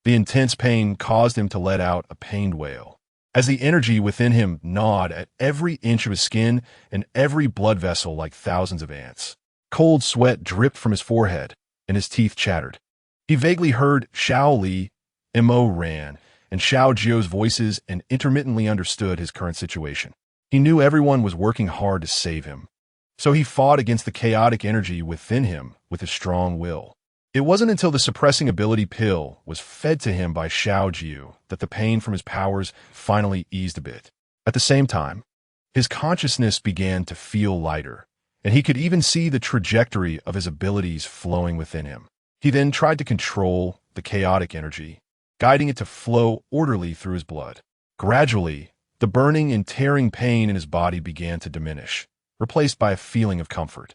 The intense pain caused him to let out a pained wail, as the energy within him gnawed at every inch of his skin and every blood vessel like thousands of ants. Cold sweat dripped from his forehead, and his teeth chattered. He vaguely heard Xiao Li, Mo Ran, and Xiao Jiu's voices and intermittently understood his current situation. He knew everyone was working hard to save him, so he fought against the chaotic energy within him with a strong will. It wasn't until the suppressing ability pill was fed to him by Xiao Jiu that the pain from his powers finally eased a bit. At the same time, his consciousness began to feel lighter, and he could even see the trajectory of his abilities flowing within him. He then tried to control the chaotic energy, guiding it to flow orderly through his blood. Gradually, the burning and tearing pain in his body began to diminish, replaced by a feeling of comfort.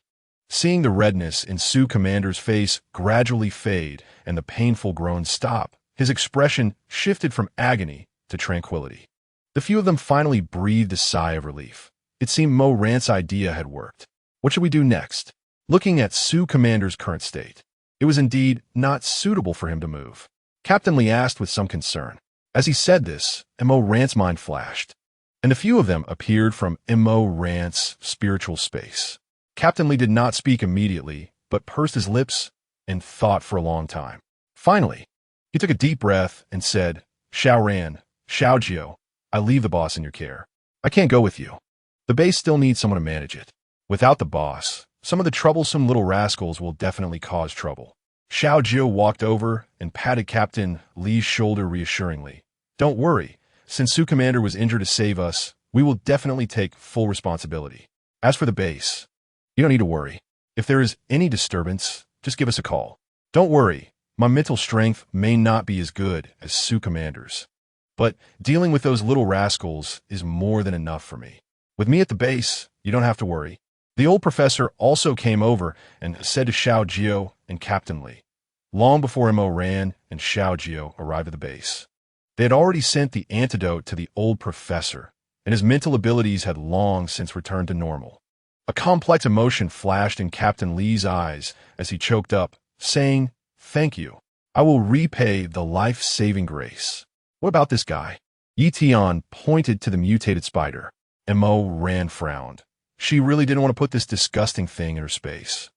Seeing the redness in Su Commander's face gradually fade and the painful groans stop, his expression shifted from agony to tranquility. The few of them finally breathed a sigh of relief. It seemed Mo Ran's idea had worked. What should we do next? Looking at Su Commander's current state, it was indeed not suitable for him to move. Captain Lee asked with some concern. As he said this, Mo Ran's mind flashed, and a few of them appeared from Mo Ran's spiritual space. Captain Lee did not speak immediately, but pursed his lips and thought for a long time. Finally, he took a deep breath and said, "Xiao Ran, Xiao Jiu, I leave the boss in your care. I can't go with you. The base still needs someone to manage it. Without the boss, some of the troublesome little rascals will definitely cause trouble." Xiao Jiu walked over and patted Captain Lee's shoulder reassuringly. "Don't worry. Since Su Commander was injured to save us, we will definitely take full responsibility. As for the base, you don't need to worry. If there is any disturbance, just give us a call. Don't worry, my mental strength may not be as good as Su Commander's, but dealing with those little rascals is more than enough for me. With me at the base, you don't have to worry." The old professor also came over and said to Xiao Jiu and Captain Lee, long before Mo Ran and Xiao Jiu arrived at the base. They had already sent the antidote to the old professor, and his mental abilities had long since returned to normal. A complex emotion flashed in Captain Lee's eyes as he choked up, saying, "Thank you. I will repay the life-saving grace." "What about this guy?" Yi Tian pointed to the mutated spider. Mo Ran frowned. She really didn't want to put this disgusting thing in her space.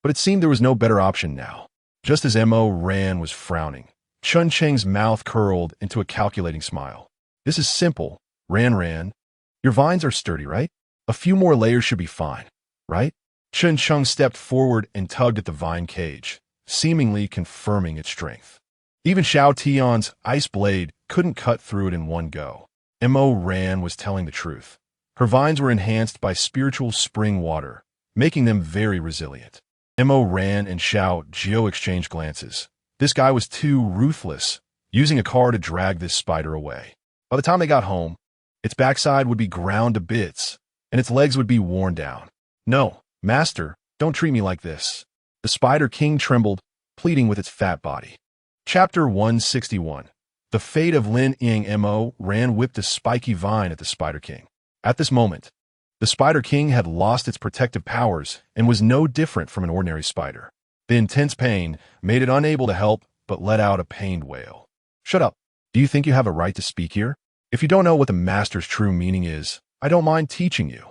But it seemed there was no better option now. Just as Mo Ran was frowning, Chun Cheng's mouth curled into a calculating smile. "This is simple, Ran. Your vines are sturdy, right? A few more layers should be fine, right?" Chun Cheng stepped forward and tugged at the vine cage, seemingly confirming its strength. Even Xiao Tian's ice blade couldn't cut through it in one go. Mo Ran was telling the truth. Her vines were enhanced by spiritual spring water, making them very resilient. Mo Ran and Xiao Jiu exchanged glances. This guy was too ruthless, using a car to drag this spider away. By the time they got home, its backside would be ground to bits, and its legs would be worn down. "No, master, don't treat me like this." The Spider King trembled, pleading with its fat body. Chapter 161. The fate of Lin Ying. Mo Ran whipped a spiky vine at the Spider King. At this moment, the Spider King had lost its protective powers and was no different from an ordinary spider. The intense pain made it unable to help but let out a pained wail. "Shut up. Do you think you have a right to speak here? If you don't know what the master's true meaning is, I don't mind teaching you."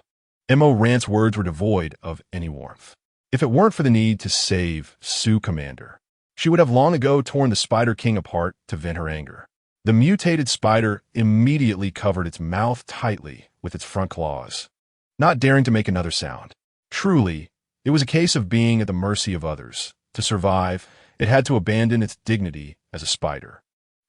Mo Rant's words were devoid of any warmth. If it weren't for the need to save Su Commander, she would have long ago torn the Spider King apart to vent her anger. The mutated spider immediately covered its mouth tightly with its front claws, not daring to make another sound. Truly, it was a case of being at the mercy of others. To survive, it had to abandon its dignity as a spider.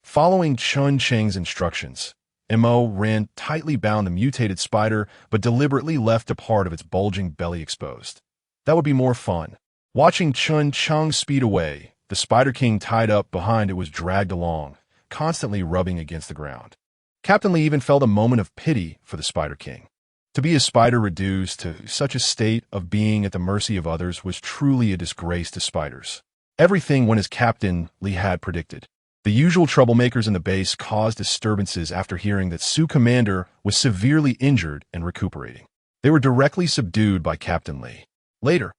Following Chun Cheng's instructions, Mo Ran tightly bound the mutated spider but deliberately left a part of its bulging belly exposed. That would be more fun. Watching Chun Cheng speed away, the Spider King tied up behind it was dragged along, constantly rubbing against the ground. Captain Lee even felt a moment of pity for the Spider King. To be a spider reduced to such a state of being at the mercy of others was truly a disgrace to spiders. Everything went as Captain Lee had predicted. The usual troublemakers in the base caused disturbances after hearing that Su Commander was severely injured and recuperating. They were directly subdued by Captain Lee. Later,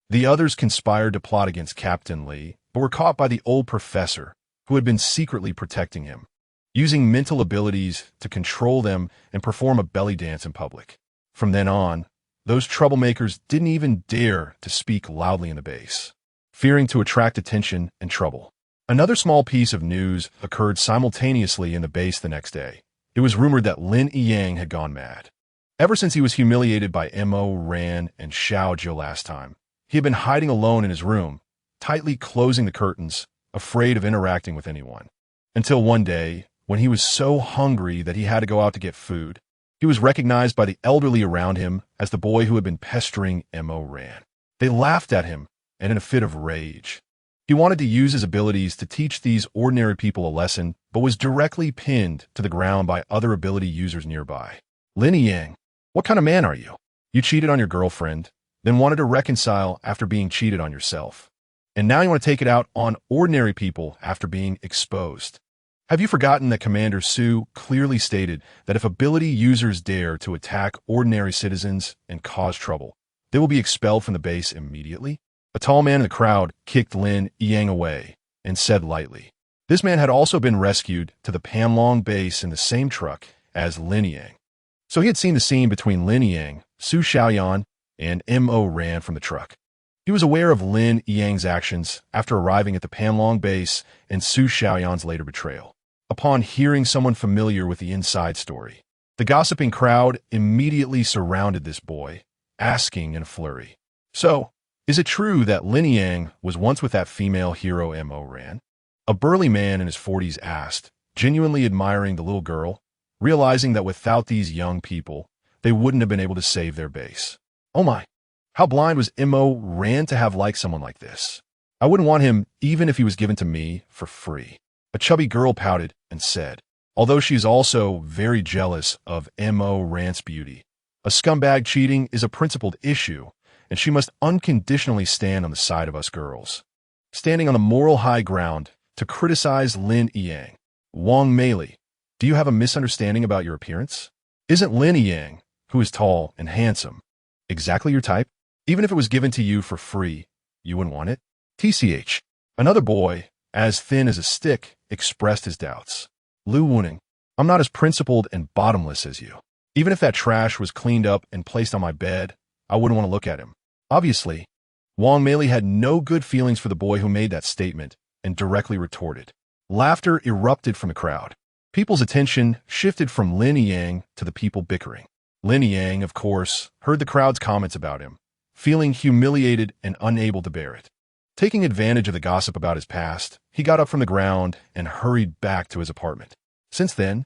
the others conspired to plot against Captain Lee, but were caught by the old professor, who had been secretly protecting him, using mental abilities to control them and perform a belly dance in public. From then on, those troublemakers didn't even dare to speak loudly in the base, fearing to attract attention and trouble. Another small piece of news occurred simultaneously in the base the next day. It was rumored that Lin Yang had gone mad. Ever since he was humiliated by Mo Ran and Xiao Jiu last time, he had been hiding alone in his room, tightly closing the curtains, afraid of interacting with anyone. Until one day, when he was so hungry that he had to go out to get food, he was recognized by the elderly around him as the boy who had been pestering Mo Ran. They laughed at him, and in a fit of rage, he wanted to use his abilities to teach these ordinary people a lesson, but was directly pinned to the ground by other ability users nearby. "Lin Yang, what kind of man are you? You cheated on your girlfriend, then wanted to reconcile after being cheated on yourself. And now you want to take it out on ordinary people after being exposed. Have you forgotten that Commander Su clearly stated that if ability users dare to attack ordinary citizens and cause trouble, they will be expelled from the base immediately?" A tall man in the crowd kicked Lin Yang away and said lightly. This man had also been rescued to the Panlong base in the same truck as Lin Yang. So he had seen the scene between Lin Yang, Su Xiaoyan, and Mo Ran from the truck. He was aware of Lin Yang's actions after arriving at the Panlong base and Su Xiaoyan's later betrayal. Upon hearing someone familiar with the inside story, the gossiping crowd immediately surrounded this boy, asking in a flurry, "So, is it true that Lin Yang was once with that female hero Mo Ran?" A burly man in his 40s asked, genuinely admiring the little girl, realizing that without these young people, they wouldn't have been able to save their base. "Oh my, how blind was Mo Ran to have liked someone like this? I wouldn't want him even if he was given to me for free." A chubby girl pouted and said, although she's also very jealous of Mo Ran's beauty, "A scumbag cheating is a principled issue, and she must unconditionally stand on the side of us girls." Standing on the moral high ground to criticize Lin Yang. "Wang Meili, do you have a misunderstanding about your appearance? Isn't Lin Yang, who is tall and handsome, exactly your type? Even if it was given to you for free, you wouldn't want it?" TCH. Another boy, as thin as a stick, expressed his doubts. "Lu Wuning, I'm not as principled and bottomless as you. Even if that trash was cleaned up and placed on my bed, I wouldn't want to look at him." Obviously, Wang Meili had no good feelings for the boy who made that statement and directly retorted. Laughter erupted from the crowd. People's attention shifted from Lin Yang to the people bickering. Lin Yang, of course, heard the crowd's comments about him, feeling humiliated and unable to bear it. Taking advantage of the gossip about his past, he got up from the ground and hurried back to his apartment. Since then,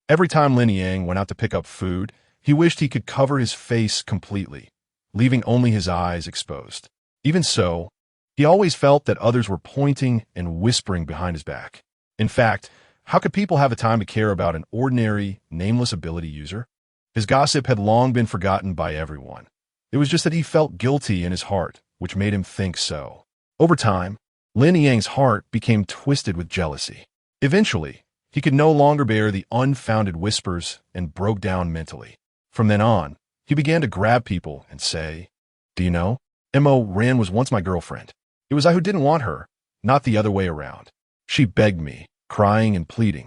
every time Lin Yang went out to pick up food, he wished he could cover his face completely, leaving only his eyes exposed. Even so, he always felt that others were pointing and whispering behind his back. In fact, how could people have the time to care about an ordinary, nameless ability user? His gossip had long been forgotten by everyone. It was just that he felt guilty in his heart, which made him think so. Over time, Lin Yang's heart became twisted with jealousy. Eventually, he could no longer bear the unfounded whispers and broke down mentally. From then on, he began to grab people and say, "Do you know, Mo Ran was once my girlfriend. It was I who didn't want her, not the other way around. She begged me, crying and pleading.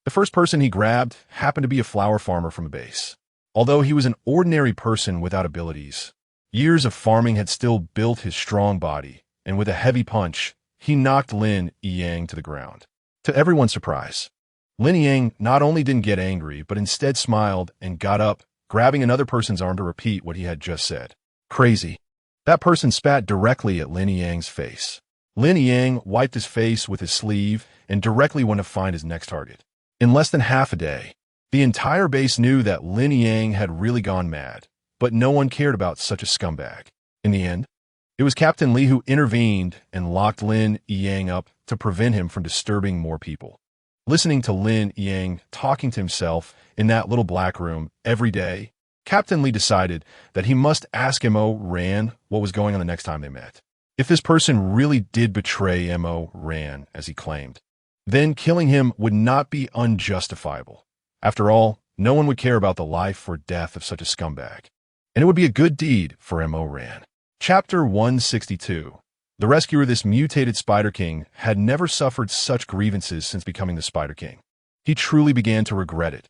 The first person he grabbed happened to be a flower farmer from a base. Although he was an ordinary person without abilities, years of farming had still built his strong body, and with a heavy punch, he knocked Lin Yang to the ground. To everyone's surprise, Lin Yang not only didn't get angry, but instead smiled and got up, grabbing another person's arm to repeat what he had just said. Crazy. That person spat directly at Lin Yang's face. Lin Yang wiped his face with his sleeve and directly went to find his next target. In less than half a day, the entire base knew that Lin Yang had really gone mad, but no one cared about such a scumbag. In the end, it was Captain Li who intervened and locked Lin Yang up to prevent him from disturbing more people. Listening to Lin Yang talking to himself in that little black room every day, Captain Li decided that he must ask Mo Ran what was going on the next time they met. If this person really did betray Mo Ran, as he claimed, then killing him would not be unjustifiable. After all, no one would care about the life or death of such a scumbag, and it would be a good deed for Mo Ran. Chapter 162. The rescuer of this mutated Spider King had never suffered such grievances since becoming the Spider King. He truly began to regret it.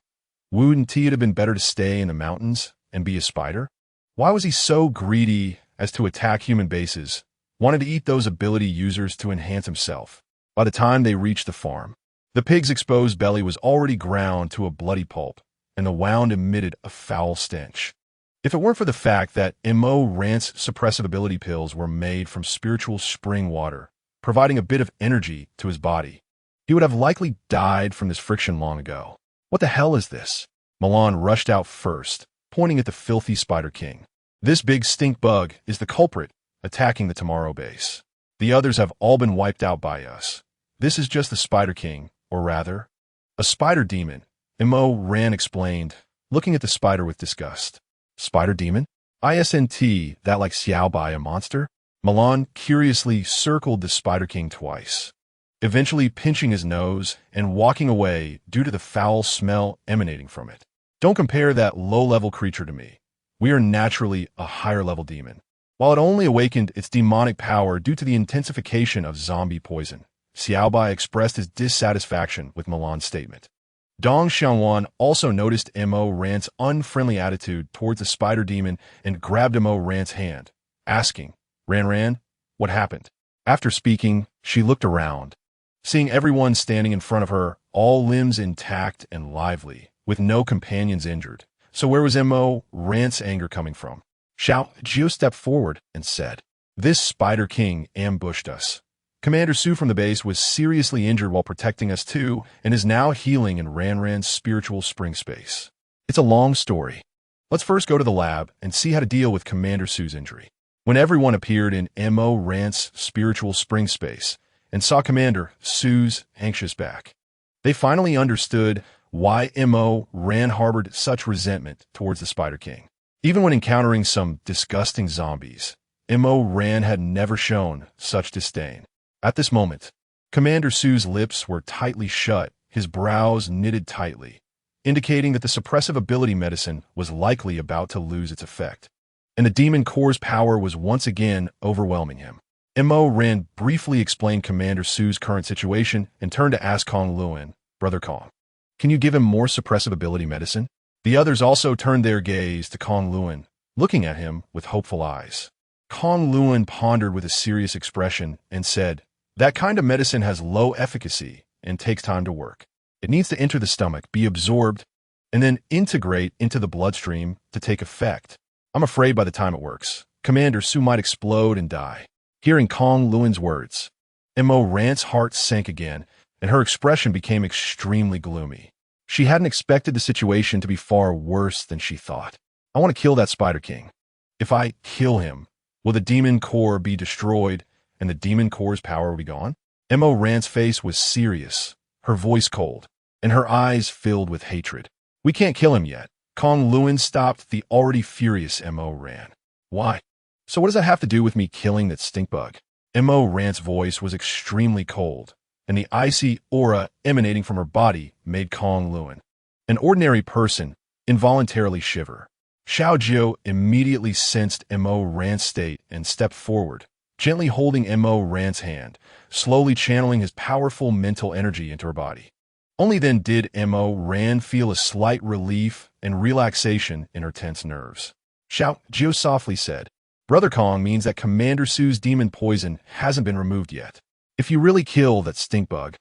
Wouldn't it have been better to stay in the mountains and be a spider? Why was he so greedy as to attack human bases, wanted to eat those ability users to enhance himself? By the time they reached the farm, the pig's exposed belly was already ground to a bloody pulp, and the wound emitted a foul stench. If it weren't for the fact that Mo Ran's suppressive ability pills were made from spiritual spring water, providing a bit of energy to his body, he would have likely died from this friction long ago. What the hell is this? Milan rushed out first, pointing at the filthy Spider King. This big stink bug is the culprit attacking the Tomorrow base. The others have all been wiped out by us. This is just the Spider King, or rather, a spider demon, Mo Ran explained, looking at the spider with disgust. Spider demon? ISNT, that like Xiao Jiu, a monster? Milan curiously circled the Spider King twice, eventually pinching his nose and walking away due to the foul smell emanating from it. Don't compare that low-level creature to me. We are naturally a higher-level demon. While it only awakened its demonic power due to the intensification of zombie poison, Xiao Jiu expressed his dissatisfaction with Milan's statement. Dong Xiaowan also noticed Mo Ran's unfriendly attitude towards the spider demon and grabbed Mo Ran's hand, asking, Ran, what happened? After speaking, she looked around, seeing everyone standing in front of her, all limbs intact and lively, with no companions injured. So where was Mo Ran's anger coming from? Xiao Jiu stepped forward and said, This Spider King ambushed us. Commander Su from the base was seriously injured while protecting us too, and is now healing in Ran's spiritual spring space. It's a long story. Let's first go to the lab and see how to deal with Commander Su's injury. When everyone appeared in Mo Ran's spiritual spring space and saw Commander Su's anxious back, they finally understood why Mo Ran harbored such resentment towards the Spider King. Even when encountering some disgusting zombies, Mo Ran had never shown such disdain. At this moment, Commander Su's lips were tightly shut, his brows knitted tightly, indicating that the suppressive ability medicine was likely about to lose its effect, and the demon core's power was once again overwhelming him. Mo Ran briefly explained Commander Su's current situation and turned to ask Kong Luan, Brother Kong, can you give him more suppressive ability medicine? The others also turned their gaze to Kong Luan, looking at him with hopeful eyes. Kong Luan pondered with a serious expression and said, That kind of medicine has low efficacy and takes time to work. It needs to enter the stomach, be absorbed, and then integrate into the bloodstream to take effect. I'm afraid by the time it works, Commander Su might explode and die. Hearing Kong Luan's words, Mo Ran's heart sank again, and her expression became extremely gloomy. She hadn't expected the situation to be far worse than she thought. I want to kill that Spider King. If I kill him, will the demon core be destroyed and the demon core's power be gone? Mo Ran's face was serious, her voice cold, and her eyes filled with hatred. We can't kill him yet. Kong Luan stopped the already furious Mo Ran. Why? So what does that have to do with me killing that stink bug? Mo Ran's voice was extremely cold, and the icy aura emanating from her body made Kong Luan, an ordinary person, involuntarily shiver. Xiao Jiu immediately sensed Mo Ran's state and stepped forward, gently holding Mo Ran's hand, slowly channeling his powerful mental energy into her body. Only then did Mo Ran feel a slight relief and relaxation in her tense nerves. Xiao Jiu softly said, Brother Kong means that Commander Su's demon poison hasn't been removed yet. If you really kill that stink bug,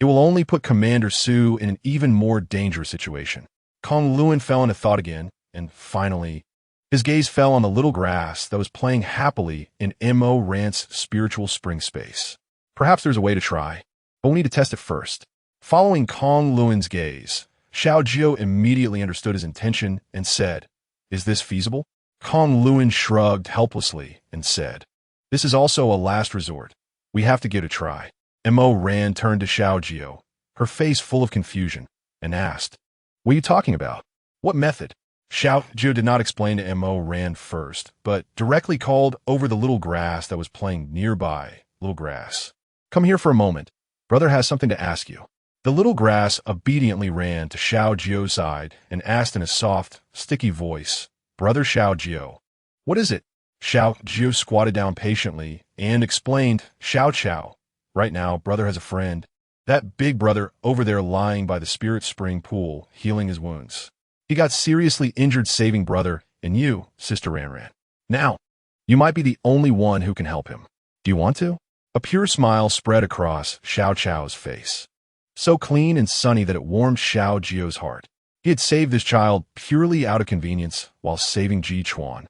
it will only put Commander Su in an even more dangerous situation. Kong Luan fell into thought again, and finally, his gaze fell on the little grass that was playing happily in Mo Ran's spiritual spring space. Perhaps there's a way to try, but we need to test it first. Following Kong Luan's gaze, Xiao Jiu immediately understood his intention and said, Is this feasible? Kong Luan shrugged helplessly and said, This is also a last resort. We have to give it a try. Mo Ran turned to Xiao Jiu, her face full of confusion, and asked, What are you talking about? What method? Xiao Jiu did not explain to Mo Ran first, but directly called over the little grass that was playing nearby. Little grass, come here for a moment. Brother has something to ask you. The little grass obediently ran to Xiao Jiu's side and asked in a soft, sticky voice, Brother Xiao Jiu. What is it? Xiao Jiu squatted down patiently and explained, Xiao. Right now, brother has a friend. That big brother over there lying by the spirit spring pool, healing his wounds. He got seriously injured saving brother and you, Sister Ran. Now, you might be the only one who can help him. Do you want to? A pure smile spread across Xiao's face, so clean and sunny that it warmed Xiao Jiu's heart. He had saved this child purely out of convenience while saving Ji Chuan,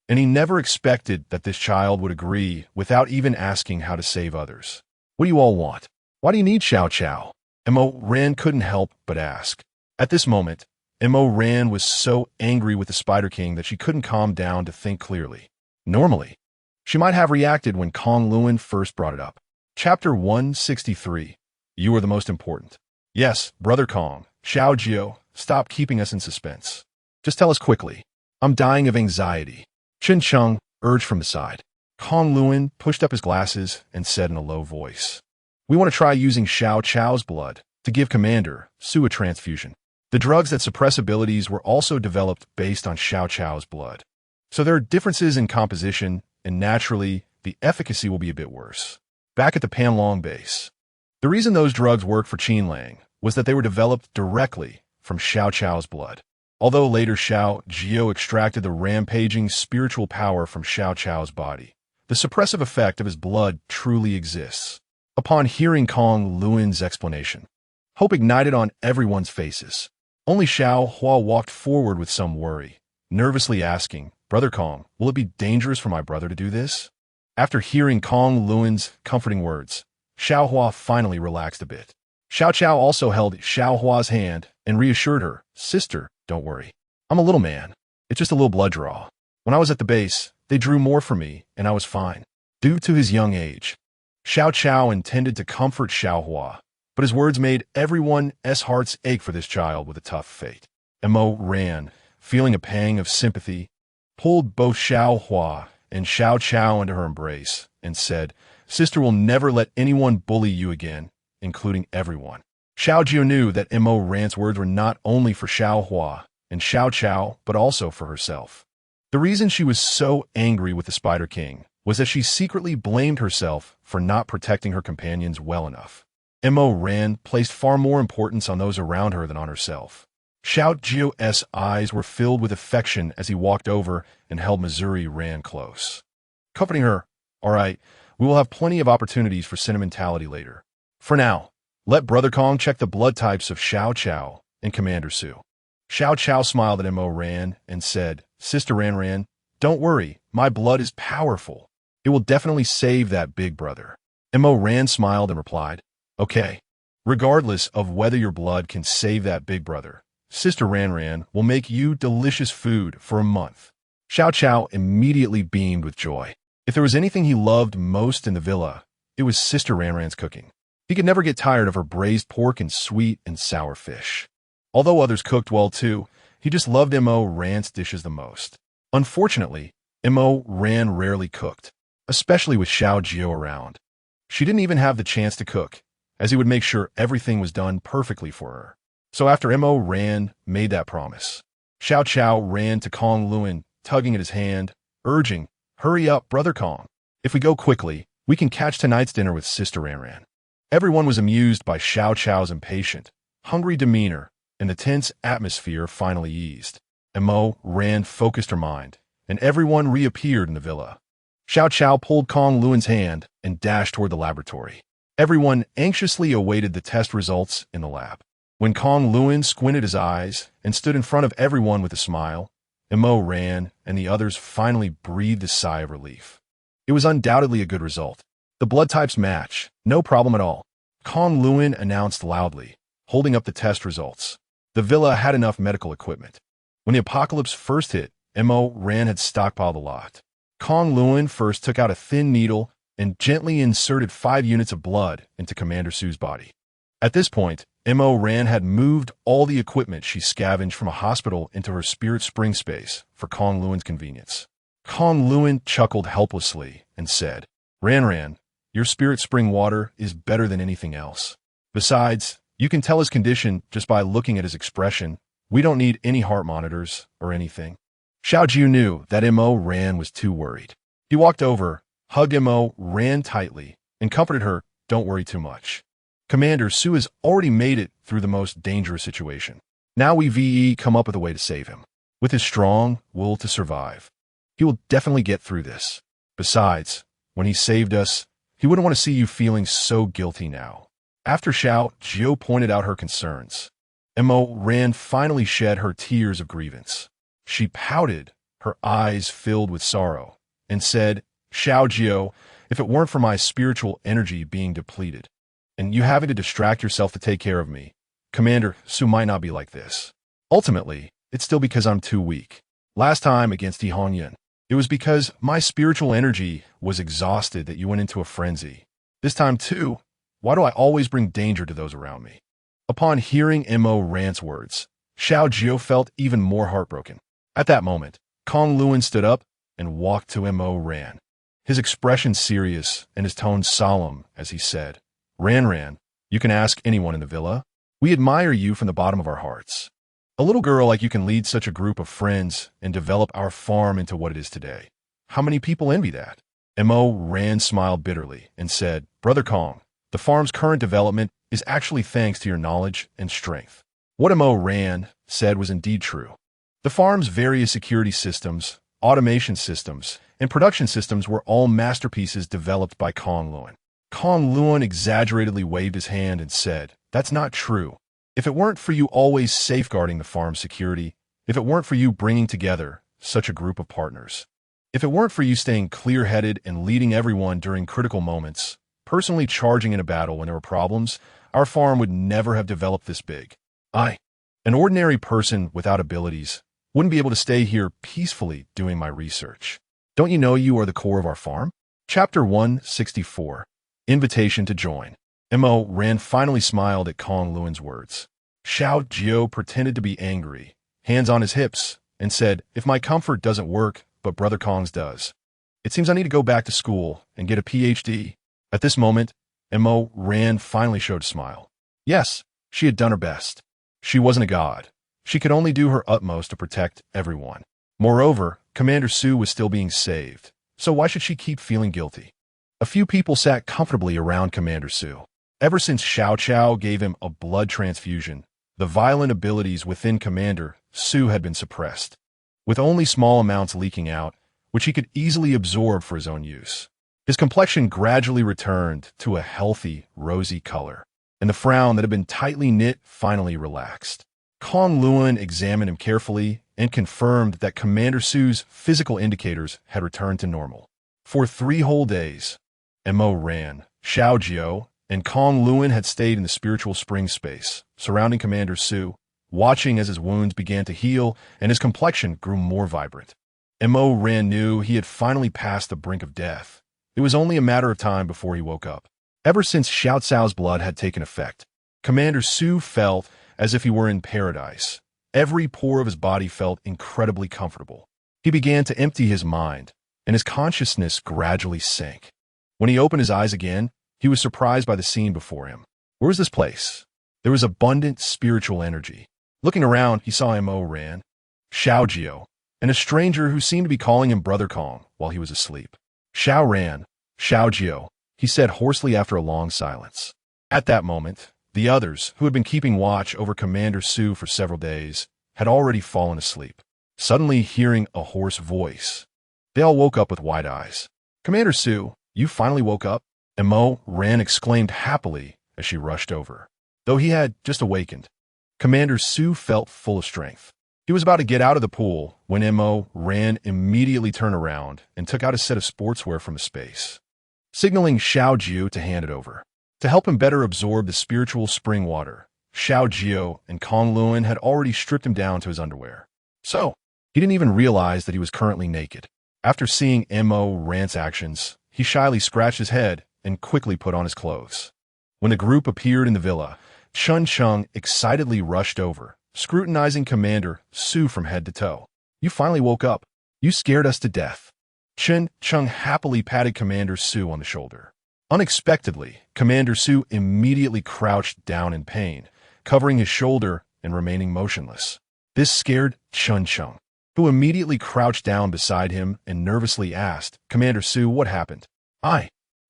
and he never expected that this child would agree without even asking how to save others. What do you all want? Why do you need Xiao? Mo Ran couldn't help but ask. At this moment, Mo Ran was so angry with the Spider King that she couldn't calm down to think clearly. Normally, she might have reacted when Kong Luan first brought it up. Chapter 163. You are the most important. Yes, Brother Kong, Xiao Jiu, stop keeping us in suspense. Just tell us quickly. I'm dying of anxiety. Chen Chung urged from the side. Kong Luan pushed up his glasses and said in a low voice, We want to try using Xiao's blood to give Commander Su a transfusion. The drugs that suppress abilities were also developed based on Xiao's blood. So there are differences in composition, and naturally, the efficacy will be a bit worse. Back at the Panlong base, the reason those drugs worked for Qin Lang was that they were developed directly from Xiao's blood. Although later Xiao Jiu extracted the rampaging spiritual power from Xiao's body, the suppressive effect of his blood truly exists. Upon hearing Kong Luan's explanation, hope ignited on everyone's faces. Only Xiao Hua walked forward with some worry, nervously asking, Brother Kong, will it be dangerous for my brother to do this? After hearing Kong Luan's comforting words, Xiao Hua finally relaxed a bit. Xiao also held Xiao Hua's hand and reassured her, Sister, don't worry. I'm a little man. It's just a little blood draw. When I was at the base, they drew more for me, and I was fine. Due to his young age, Xiao intended to comfort Xiao Hua, but his words made everyone's hearts ache for this child with a tough fate. Mo Ran, feeling a pang of sympathy, pulled both Xiao Hua and Xiao into her embrace and said, Sister will never let anyone bully you again, including everyone. Xiao Jiu knew that Mo Ran's words were not only for Xiao Hua and Xiao, but also for herself. The reason she was so angry with the Spider King was that she secretly blamed herself for not protecting her companions well enough. Mo Ran placed far more importance on those around her than on herself. Xiao Jiu's eyes were filled with affection as he walked over and held Missouri Ran close, comforting her. All right, we will have plenty of opportunities for sentimentality later. For now, let Brother Kong check the blood types of Xiao and Commander Su. Xiao smiled at Mo Ran and said, Sister Ran, don't worry, my blood is powerful. It will definitely save that big brother. Mo Ran smiled and replied, Okay, regardless of whether your blood can save that big brother, Sister Ran will make you delicious food for a month. Xiao immediately beamed with joy. If there was anything he loved most in the villa, it was Sister Ran's cooking. He could never get tired of her braised pork and sweet and sour fish. Although others cooked well too, he just loved Mo Ran's dishes the most. Unfortunately, Mo Ran rarely cooked, especially with Xiao Jiu around. She didn't even have the chance to cook, as he would make sure everything was done perfectly for her. So after Mo Ran made that promise, Xiao ran to Kong Luan, tugging at his hand, urging, Hurry up, Brother Kong. If we go quickly, we can catch tonight's dinner with Sister Ran. Everyone was amused by Xiao Qiao's impatient, hungry demeanor, and the tense atmosphere finally eased. Ran focused her mind, and everyone reappeared in the villa. Xiao Qiao pulled Kong Luan's hand and dashed toward the laboratory. Everyone anxiously awaited the test results in the lab. When Kong Luan squinted his eyes and stood in front of everyone with a smile, Ran and the others finally breathed a sigh of relief. It was undoubtedly a good result. The blood types match, no problem at all, Kong Luan announced loudly, holding up the test results. The villa had enough medical equipment. When the apocalypse first hit, Ran had stockpiled a lot. Kong Luan first took out a thin needle and gently inserted 5 units of blood into Commander Su's body. At this point, Ran had moved all the equipment she scavenged from a hospital into her spirit spring space for Kong Luan's convenience. Kong Luan chuckled helplessly and said, Ran, your spirit spring water is better than anything else. Besides, you can tell his condition just by looking at his expression. We don't need any heart monitors or anything. Xiao Jiu knew that Ran was too worried. He walked over, hugged Ran tightly, and comforted her, don't worry too much. Commander Su has already made it through the most dangerous situation. Now we come up with a way to save him. With his strong will to survive, he will definitely get through this. Besides, when he saved us, he wouldn't want to see you feeling so guilty now. After Xiao Jiu pointed out her concerns, Ran finally shed her tears of grievance. She pouted, her eyes filled with sorrow, and said, Xiao Jiu, if it weren't for my spiritual energy being depleted, and you having to distract yourself to take care of me, Commander Su might not be like this. Ultimately, it's still because I'm too weak. Last time against Yihongyan, it was because my spiritual energy was exhausted that you went into a frenzy. This time too, why do I always bring danger to those around me? Upon hearing Ran's words, Xiao Jiu felt even more heartbroken. At that moment, Kong Luan stood up and walked to Ran. His expression serious and his tone solemn as he said, Ran, you can ask anyone in the villa. We admire you from the bottom of our hearts. A little girl like you can lead such a group of friends and develop our farm into what it is today. How many people envy that? Ran smiled bitterly and said, Brother Kong, the farm's current development is actually thanks to your knowledge and strength. What Ran said was indeed true. The farm's various security systems, automation systems, and production systems were all masterpieces developed by Kong Luan. Kong Luan exaggeratedly waved his hand and said, That's not true. If it weren't for you always safeguarding the farm's security, if it weren't for you bringing together such a group of partners, if it weren't for you staying clear-headed and leading everyone during critical moments, personally charging in a battle when there were problems, our farm would never have developed this big. An ordinary person without abilities, wouldn't be able to stay here peacefully doing my research. Don't you know you are the core of our farm? Chapter 164. Invitation to join. Ran finally smiled at Kong Luan's words. Xiao Jiu pretended to be angry, hands on his hips, and said, If my comfort doesn't work, but Brother Kong's does. It seems I need to go back to school and get a PhD. At this moment, Ran finally showed a smile. Yes, she had done her best. She wasn't a god. She could only do her utmost to protect everyone. Moreover, Commander Su was still being saved, so why should she keep feeling guilty? A few people sat comfortably around Commander Su. Ever since Xiao Qiao gave him a blood transfusion, the violent abilities within Commander Su had been suppressed, with only small amounts leaking out, which he could easily absorb for his own use. His complexion gradually returned to a healthy, rosy color, and the frown that had been tightly knit finally relaxed. Kong Luan examined him carefully and confirmed that Commander Su's physical indicators had returned to normal. For 3 whole days, Ran, Xiao Jiu, and Kong Luan had stayed in the spiritual spring space, surrounding Commander Su, watching as his wounds began to heal and his complexion grew more vibrant. Ran knew he had finally passed the brink of death. It was only a matter of time before he woke up. Ever since Xiao Cao's blood had taken effect, Commander Su felt as if he were in paradise. Every pore of his body felt incredibly comfortable. He began to empty his mind, and his consciousness gradually sank. When he opened his eyes again, he was surprised by the scene before him. Where was this place? There was abundant spiritual energy. Looking around, he saw Ran, Xiao Jiu, and a stranger who seemed to be calling him Brother Kong while he was asleep. Xiao Ran, Xiao Jiu, he said hoarsely after a long silence. At that moment, the others, who had been keeping watch over Commander Su for several days, had already fallen asleep. Suddenly hearing a hoarse voice, they all woke up with wide eyes. "Commander Su, you finally woke up?" Mo Ran exclaimed happily as she rushed over. Though he had just awakened, Commander Su felt full of strength. He was about to get out of the pool when Mo Ran immediately turned around and took out a set of sportswear from his space, signaling Xiao Jiu to hand it over. To help him better absorb the spiritual spring water, Xiao Jiu and Kong Luan had already stripped him down to his underwear. So, he didn't even realize that he was currently naked. After seeing Mo Ran's actions, he shyly scratched his head and quickly put on his clothes. When the group appeared in the villa, Chun Chung excitedly rushed over, scrutinizing Commander Su from head to toe. "You finally woke up. You scared us to death." Chun Chung happily patted Commander Su on the shoulder. Unexpectedly, Commander Su immediately crouched down in pain, covering his shoulder and remaining motionless. This scared Chun Chung, who immediately crouched down beside him and nervously asked, "Commander Su, what happened?" I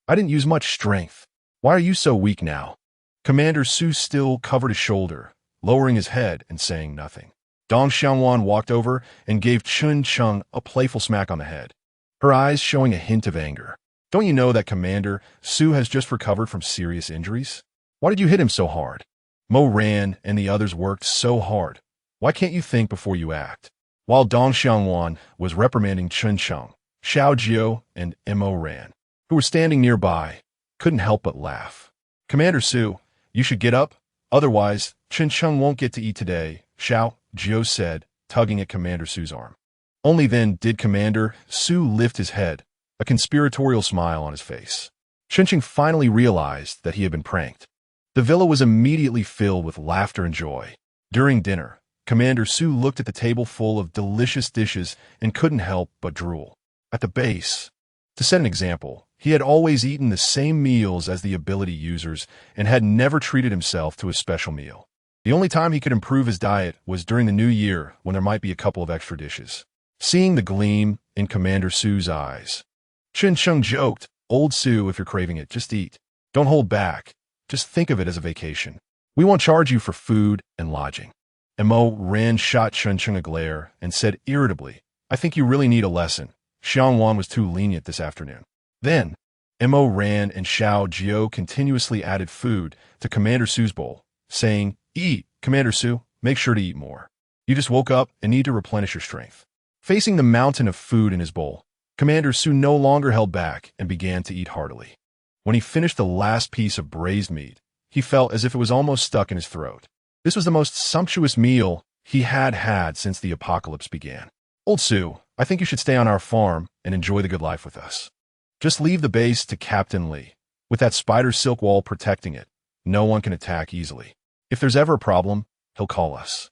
didn't use much strength. Why are you so weak now?" Commander Su still covered his shoulder, lowering his head and saying nothing. Dong Xiangwan walked over and gave Chun Chung a playful smack on the head, her eyes showing a hint of anger. "Don't you know that Commander Su has just recovered from serious injuries? Why did you hit him so hard? Mo Ran and the others worked so hard. Why can't you think before you act?" While Dong Xiangwan was reprimanding Chun Chung, Xiao Jiu and Mo Ran, who were standing nearby, couldn't help but laugh. "Commander Su, you should get up, otherwise Chun Chung won't get to eat today," Xiao Jiu said, tugging at Commander Su's arm. Only then did Commander Su lift his head, a conspiratorial smile on his face. Chun Chung finally realized that he had been pranked. The villa was immediately filled with laughter and joy. During dinner, Commander Su looked at the table full of delicious dishes and couldn't help but drool. At the base, to set an example, he had always eaten the same meals as the ability users and had never treated himself to a special meal. The only time he could improve his diet was during the new year when there might be a couple of extra dishes. Seeing the gleam in Commander Su's eyes, Chun Chung joked, "Old Su, if you're craving it, just eat. Don't hold back. Just think of it as a vacation. We won't charge you for food and lodging." Mo Ran shot Chun Chung a glare and said irritably, "I think you really need a lesson. Xiangwan was too lenient this afternoon." Then, Mo Ran and Xiao Jiu continuously added food to Commander Su's bowl, saying, "Eat, Commander Su, make sure to eat more. You just woke up and need to replenish your strength." Facing the mountain of food in his bowl, Commander Su no longer held back and began to eat heartily. When he finished the last piece of braised meat, he felt as if it was almost stuck in his throat. This was the most sumptuous meal he had had since the apocalypse began. "Old Su, I think you should stay on our farm and enjoy the good life with us. Just leave the base to Captain Lee. With that spider silk wall protecting it, no one can attack easily. If there's ever a problem, he'll call us."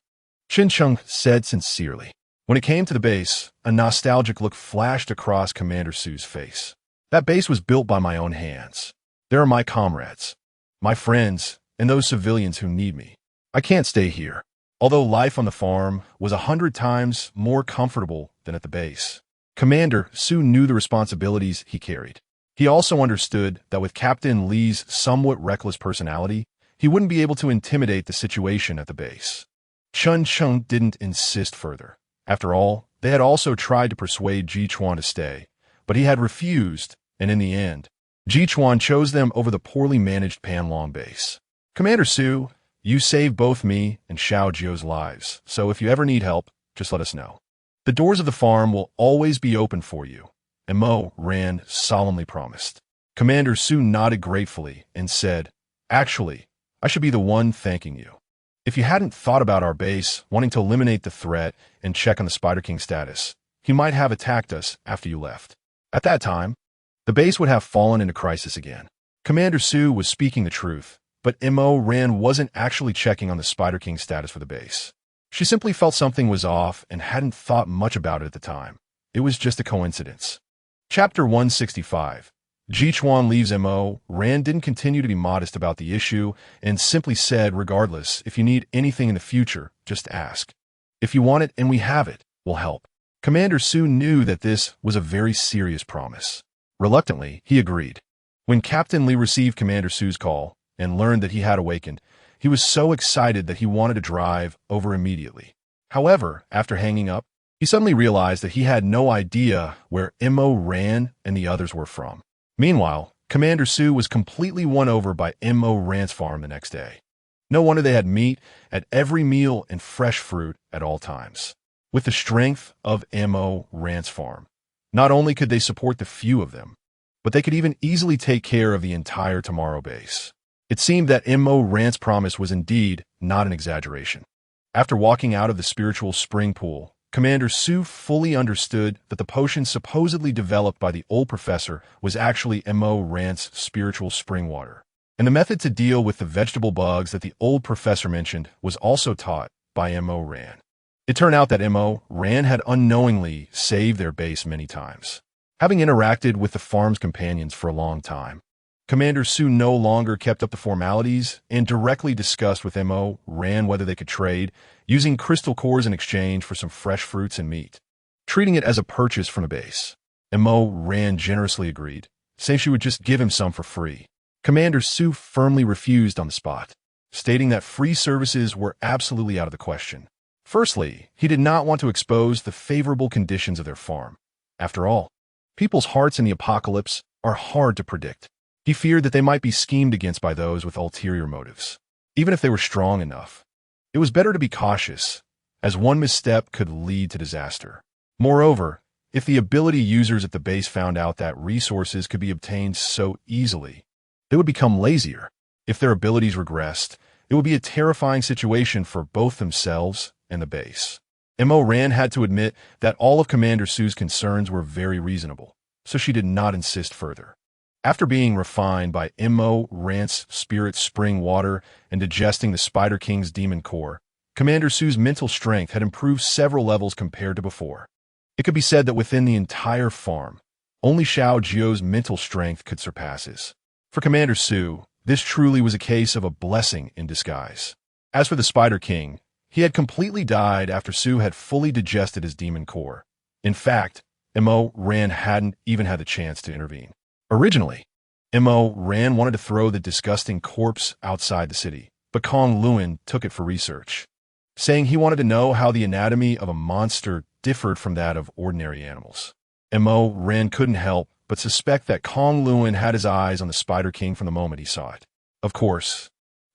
Chun Chung said sincerely. When it came to the base, a nostalgic look flashed across Commander Su's face. "That base was built by my own hands. There are my comrades, my friends, and those civilians who need me. I can't stay here." Although life on the farm was 100 times more comfortable than at the base, Commander Su knew the responsibilities he carried. He also understood that with Captain Lee's somewhat reckless personality, he wouldn't be able to intimidate the situation at the base. Chun Chung didn't insist further. After all, they had also tried to persuade Jichuan to stay, but he had refused, and in the end, Jichuan chose them over the poorly managed Panlong base. "Commander Su, you saved both me and Xiao Jiu's lives, so if you ever need help, just let us know. The doors of the farm will always be open for you," Mo Ran solemnly promised. Commander Su nodded gratefully and said, "Actually, I should be the one thanking you. If you hadn't thought about our base wanting to eliminate the threat and check on the Spider King status, he might have attacked us after you left. At that time, the base would have fallen into crisis again." Commander Su was speaking the truth, but Mo Ran wasn't actually checking on the Spider King status for the base. She simply felt something was off and hadn't thought much about it at the time. It was just a coincidence. Chapter 165. Jichuan leaves. Mo Ran didn't continue to be modest about the issue and simply said, "Regardless, if you need anything in the future, just ask. If you want it and we have it, we'll help." Commander Su knew that this was a very serious promise. Reluctantly, he agreed. When Captain Lee received Commander Su's call and learned that he had awakened, he was so excited that he wanted to drive over immediately. However, after hanging up, he suddenly realized that he had no idea where Mo Ran and the others were from. Meanwhile, Commander Su was completely won over by Mo Ran's farm the next day. No wonder they had meat at every meal and fresh fruit at all times. With the strength of Mo Ran's farm, not only could they support the few of them, but they could even easily take care of the entire Tomorrow base. It seemed that Mo Ran's promise was indeed not an exaggeration. After walking out of the spiritual spring pool, Commander Su fully understood that the potion supposedly developed by the old professor was actually Mo Ran's spiritual spring water. And the method to deal with the vegetable bugs that the old professor mentioned was also taught by Mo Ran. It turned out that Mo Ran had unknowingly saved their base many times. Having interacted with the farm's companions for a long time, Commander Su no longer kept up the formalities and directly discussed with Mo Ran whether they could trade, using crystal cores in exchange for some fresh fruits and meat. Treating it as a purchase from the base, Mo Ran generously agreed, saying she would just give him some for free. Commander Su firmly refused on the spot, stating that free services were absolutely out of the question. Firstly, he did not want to expose the favorable conditions of their farm. After all, people's hearts in the apocalypse are hard to predict. He feared that they might be schemed against by those with ulterior motives. Even if they were strong enough, it was better to be cautious, as one misstep could lead to disaster. Moreover, if the ability users at the base found out that resources could be obtained so easily, they would become lazier. If their abilities regressed, it would be a terrifying situation for both themselves and the base. Mo Ran had to admit that all of Commander Su's concerns were very reasonable, so she did not insist further. After being refined by Mo Ran's spirit spring water and digesting the Spider King's demon core, Commander Su's mental strength had improved several levels compared to before. It could be said that within the entire farm, only Xiao Jiu's mental strength could surpass his. For Commander Su, this truly was a case of a blessing in disguise. As for the Spider King, he had completely died after Su had fully digested his demon core. In fact, Mo Ran hadn't even had the chance to intervene. Originally, Mo Ran wanted to throw the disgusting corpse outside the city, but Kong Luan took it for research, saying he wanted to know how the anatomy of a monster differed from that of ordinary animals. Mo Ran couldn't help but suspect that Kong Luan had his eyes on the Spider King from the moment he saw it. Of course,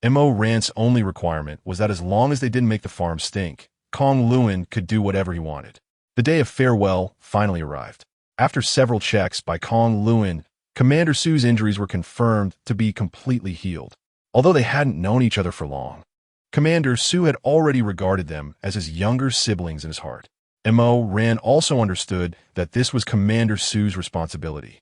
Mo Ran's only requirement was that as long as they didn't make the farm stink, Kong Luan could do whatever he wanted. The day of farewell finally arrived. After several checks by Kong Luan, Commander Su's injuries were confirmed to be completely healed. Although they hadn't known each other for long, Commander Su had already regarded them as his younger siblings in his heart. Mo Ran also understood that this was Commander Su's responsibility,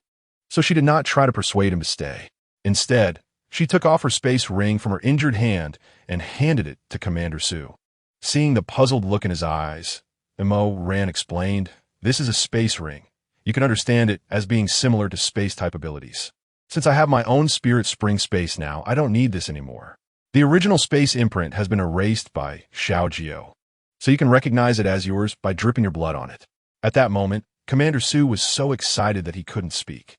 so she did not try to persuade him to stay. Instead, she took off her space ring from her injured hand and handed it to Commander Su. Seeing the puzzled look in his eyes, Mo Ran explained, "This is a space ring. You can understand it as being similar to space-type abilities. Since I have my own spirit spring space now, I don't need this anymore. The original space imprint has been erased by Xiao Jiu, so you can recognize it as yours by dripping your blood on it." At that moment, Commander Su was so excited that he couldn't speak.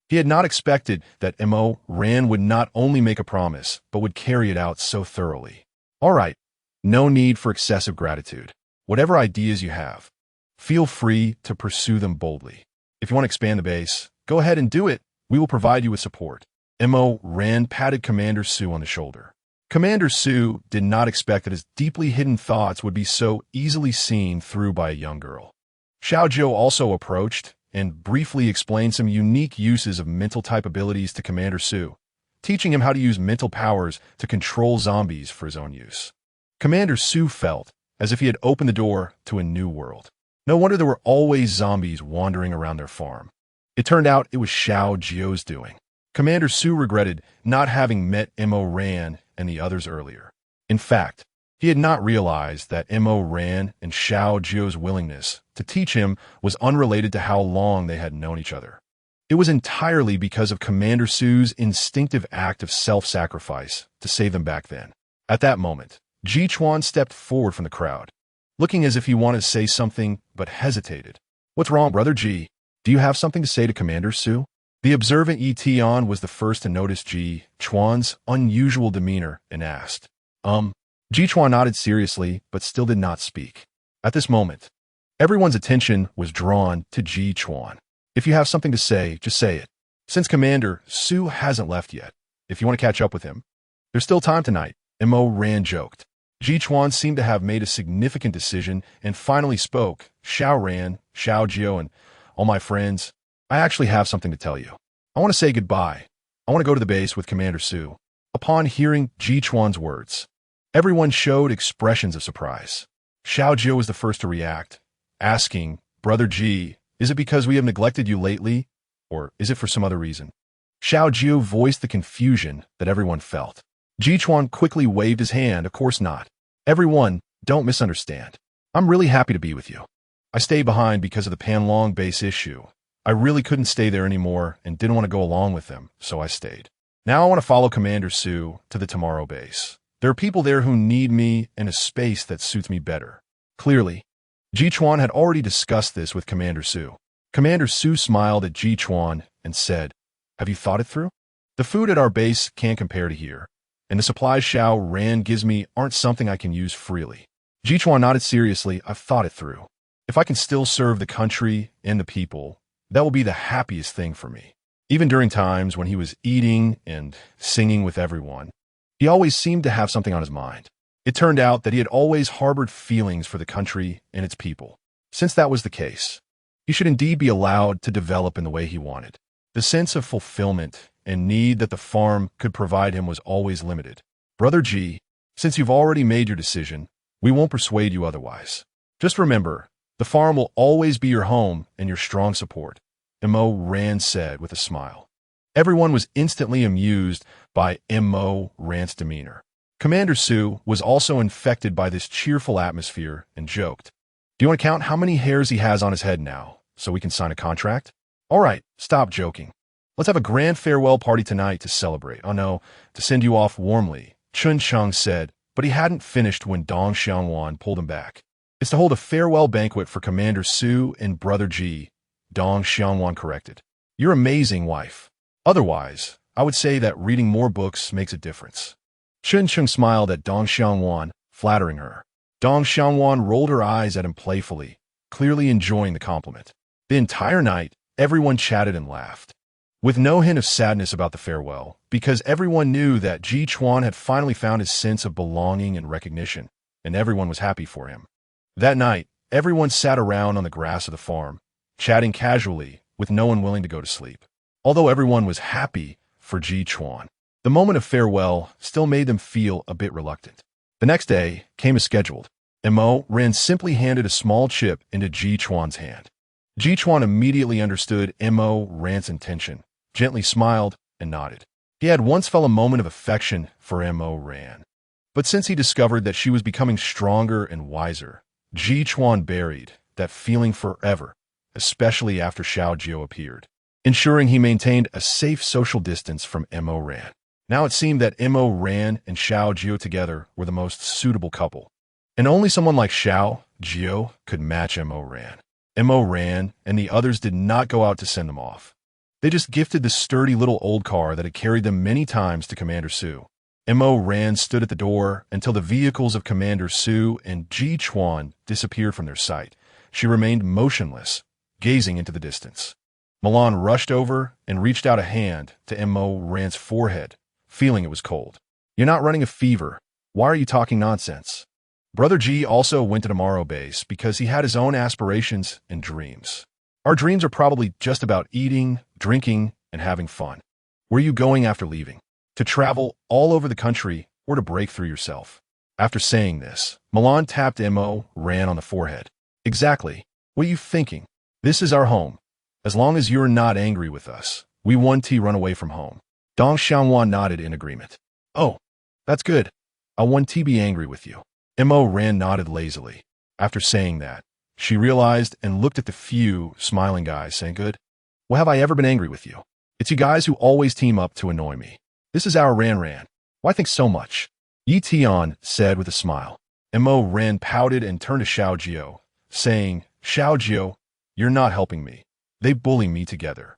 He had not expected that Mo Ran would not only make a promise, but would carry it out so thoroughly. All right, no need for excessive gratitude. Whatever ideas you have, feel free to pursue them boldly. If you want to expand the base, go ahead and do it. We will provide you with support. Mo Ran patted Commander Su on the shoulder. Commander Su did not expect that his deeply hidden thoughts would be so easily seen through by a young girl. Xiao Jiu also approached and briefly explained some unique uses of mental-type abilities to Commander Su, teaching him how to use mental powers to control zombies for his own use. Commander Su felt as if he had opened the door to a new world. No wonder there were always zombies wandering around their farm. It turned out it was Xiao Jiu's doing. Commander Su regretted not having met Mo Ran and the others earlier. In fact, he had not realized that Mo Ran and Xiao Jiu's willingness to teach him was unrelated to how long they had known each other. It was entirely because of Commander Su's instinctive act of self-sacrifice to save them back then. At that moment, Ji Chuan stepped forward from the crowd, looking as if he wanted to say something but hesitated. "What's wrong, Brother Ji? Do you have something to say to Commander Su?" The observant Yi Tian was the first to notice Ji Chuan's unusual demeanor and asked, Ji Chuan nodded seriously, but still did not speak. At this moment, everyone's attention was drawn to Ji Chuan. If you have something to say, just say it. Since Commander Su hasn't left yet, if you want to catch up with him, there's still time tonight, Mo Ran joked. Ji Chuan seemed to have made a significant decision and finally spoke. Xiao Ran, Xiao Jiu, and all my friends, I actually have something to tell you. I want to say goodbye. I want to go to the base with Commander Su. Upon hearing Ji Chuan's words, everyone showed expressions of surprise. Xiao Jiu was the first to react, asking, Brother Ji, is it because we have neglected you lately, or is it for some other reason? Xiao Jiu voiced the confusion that everyone felt. Ji Chuan quickly waved his hand, of course not. Everyone, don't misunderstand. I'm really happy to be with you. I stayed behind because of the Panlong base issue. I really couldn't stay there anymore and didn't want to go along with them, so I stayed. Now I want to follow Commander Su to the Tomorrow base. There are people there who need me in a space that suits me better. Clearly, Ji Chuan had already discussed this with Commander Su. Commander Su smiled at Ji Chuan and said, Have you thought it through? The food at our base can't compare to here, and the supplies Xiao Ran gives me aren't something I can use freely. Ji Chuan nodded seriously. I've thought it through. If I can still serve the country and the people, that will be the happiest thing for me. Even during times when he was eating and singing with everyone, he always seemed to have something on his mind. It turned out that he had always harbored feelings for the country and its people. Since that was the case, he should indeed be allowed to develop in the way he wanted. The sense of fulfillment and need that the farm could provide him was always limited. Brother Ji, since you've already made your decision, we won't persuade you otherwise. Just remember, the farm will always be your home and your strong support, Mo Ran said with a smile. Everyone was instantly amused by Mo Ran's demeanor. Commander Su was also infected by this cheerful atmosphere and joked, Do you want to count how many hairs he has on his head now, so we can sign a contract? All right, stop joking. Let's have a grand farewell party tonight to celebrate. Oh no, to send you off warmly, Chun Cheng said, but he hadn't finished when Dong Xiangwan pulled him back. It's to hold a farewell banquet for Commander Su and Brother Ji, Dong Xiangwan corrected. You're amazing, wife. Otherwise, I would say that reading more books makes a difference. Chun Cheng smiled at Dong Xiangwan, flattering her. Dong Xiangwan rolled her eyes at him playfully, clearly enjoying the compliment. The entire night, everyone chatted and laughed, with no hint of sadness about the farewell, because everyone knew that Ji Chuan had finally found his sense of belonging and recognition, and everyone was happy for him. That night, everyone sat around on the grass of the farm, chatting casually, with no one willing to go to sleep. Although everyone was happy for Ji Chuan, the moment of farewell still made them feel a bit reluctant. The next day came as scheduled, and Mo Ran simply handed a small chip into Ji Chuan's hand. Ji Chuan immediately understood Mo Ran's intention, gently smiled, and nodded. He had once felt a moment of affection for Mo Ran, but since he discovered that she was becoming stronger and wiser, Ji Chuan buried that feeling forever, especially after Xiao Jiu appeared, ensuring he maintained a safe social distance from Mo Ran. Now it seemed that Mo Ran and Xiao Jiu together were the most suitable couple, and only someone like Xiao Jiu could match Mo Ran. Mo Ran and the others did not go out to send them off. They just gifted the sturdy little old car that had carried them many times to Commander Su. Mo Ran stood at the door until the vehicles of Commander Su and Ji Chuan disappeared from their sight. She remained motionless, gazing into the distance. Milan rushed over and reached out a hand to Mo Ran's forehead, feeling it was cold. You're not running a fever. Why are you talking nonsense? Brother Ji also went to Tomorrow base because he had his own aspirations and dreams. Our dreams are probably just about eating, drinking, and having fun. Where are you going after leaving? To travel all over the country or to break through yourself? After saying this, Milan tapped Mo Ran on the forehead. Exactly. What are you thinking? This is our home. As long as you're not angry with us, we want to run away from home. Dong Xiangwan nodded in agreement. Oh, that's good. I want to be angry with you. Mo Ran nodded lazily. After saying that, she realized and looked at the few smiling guys, saying, Good. Well, have I ever been angry with you? It's you guys who always team up to annoy me. This is our Ran. Why think so much? Yi Tian said with a smile. Mo Ran pouted and turned to Xiao Jiu, saying, Xiao Jiu, you're not helping me. They bully me together.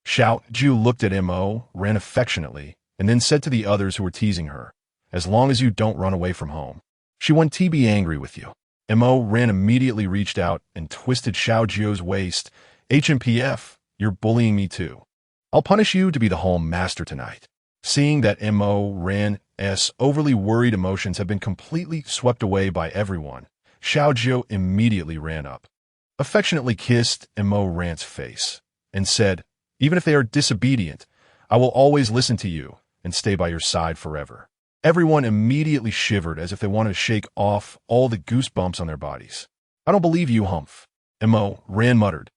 Xiao Jiu looked at Mo, ran affectionately, and then said to the others who were teasing her, "As long as you don't run away from home." She won't be angry with you. Mo ran immediately reached out and twisted Xiao Jiu's waist. "HMPF, you're bullying me too. I'll punish you to be the home master tonight." Seeing that Mo Ran's overly worried emotions have been completely swept away by everyone, Xiao Jiu immediately ran up, affectionately kissed Mo Ran's face, and said, "Even if they are disobedient, I will always listen to you and stay by your side forever." Everyone immediately shivered as if they wanted to shake off all the goosebumps on their bodies. "I don't believe you, Humph," Mo Ran muttered.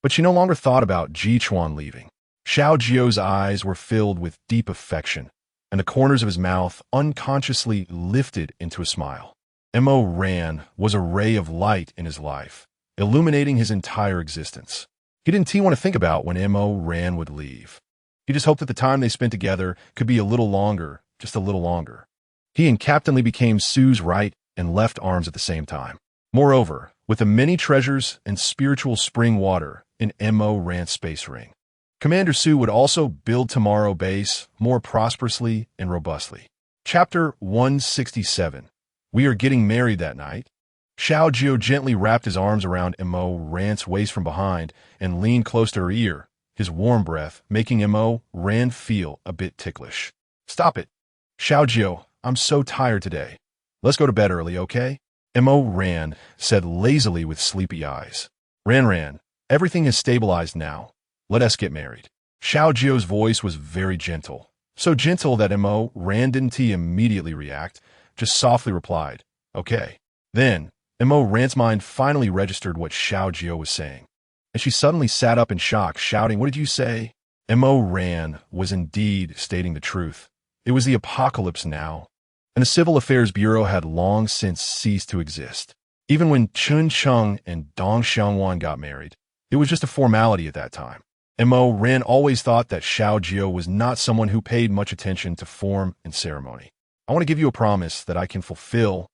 But she no longer thought about Jichuan leaving. Xiao Jiu's eyes were filled with deep affection, and the corners of his mouth unconsciously lifted into a smile. Mo Ran was a ray of light in his life, illuminating his entire existence. He didn't want to think about when Mo Ran would leave. He just hoped that the time they spent together could be a little longer, just a little longer. He and Captain Lee became Sue's right and left arms at the same time. Moreover, with the many treasures and spiritual spring water in Mo Ran's space ring, Commander Sue would also build Tomorrow Base more prosperously and robustly. Chapter 167. We are getting married that night. Xiao Jiu gently wrapped his arms around Mo Ran's waist from behind and leaned close to her ear, his warm breath making Mo Ran feel a bit ticklish. "Stop it. Xiao Jiu, I'm so tired today. Let's go to bed early, okay?" Mo Ran said lazily with sleepy eyes. Ran, everything is stabilized now. Let us get married." Xiao Jiu's voice was very gentle, so gentle that Mo Ran didn't immediately react, just softly replied, "Okay." Then, Mo Ran's mind finally registered what Xiao Jiu was saying, and she suddenly sat up in shock, shouting, "What did you say?" Mo Ran was indeed stating the truth. It was the apocalypse now, and the Civil Affairs Bureau had long since ceased to exist. Even when Chun Chung and Dong Xiangwan got married, it was just a formality at that time. Mo Ran always thought that Xiao Jiu was not someone who paid much attention to form and ceremony. "I want to give you a promise that I can fulfill,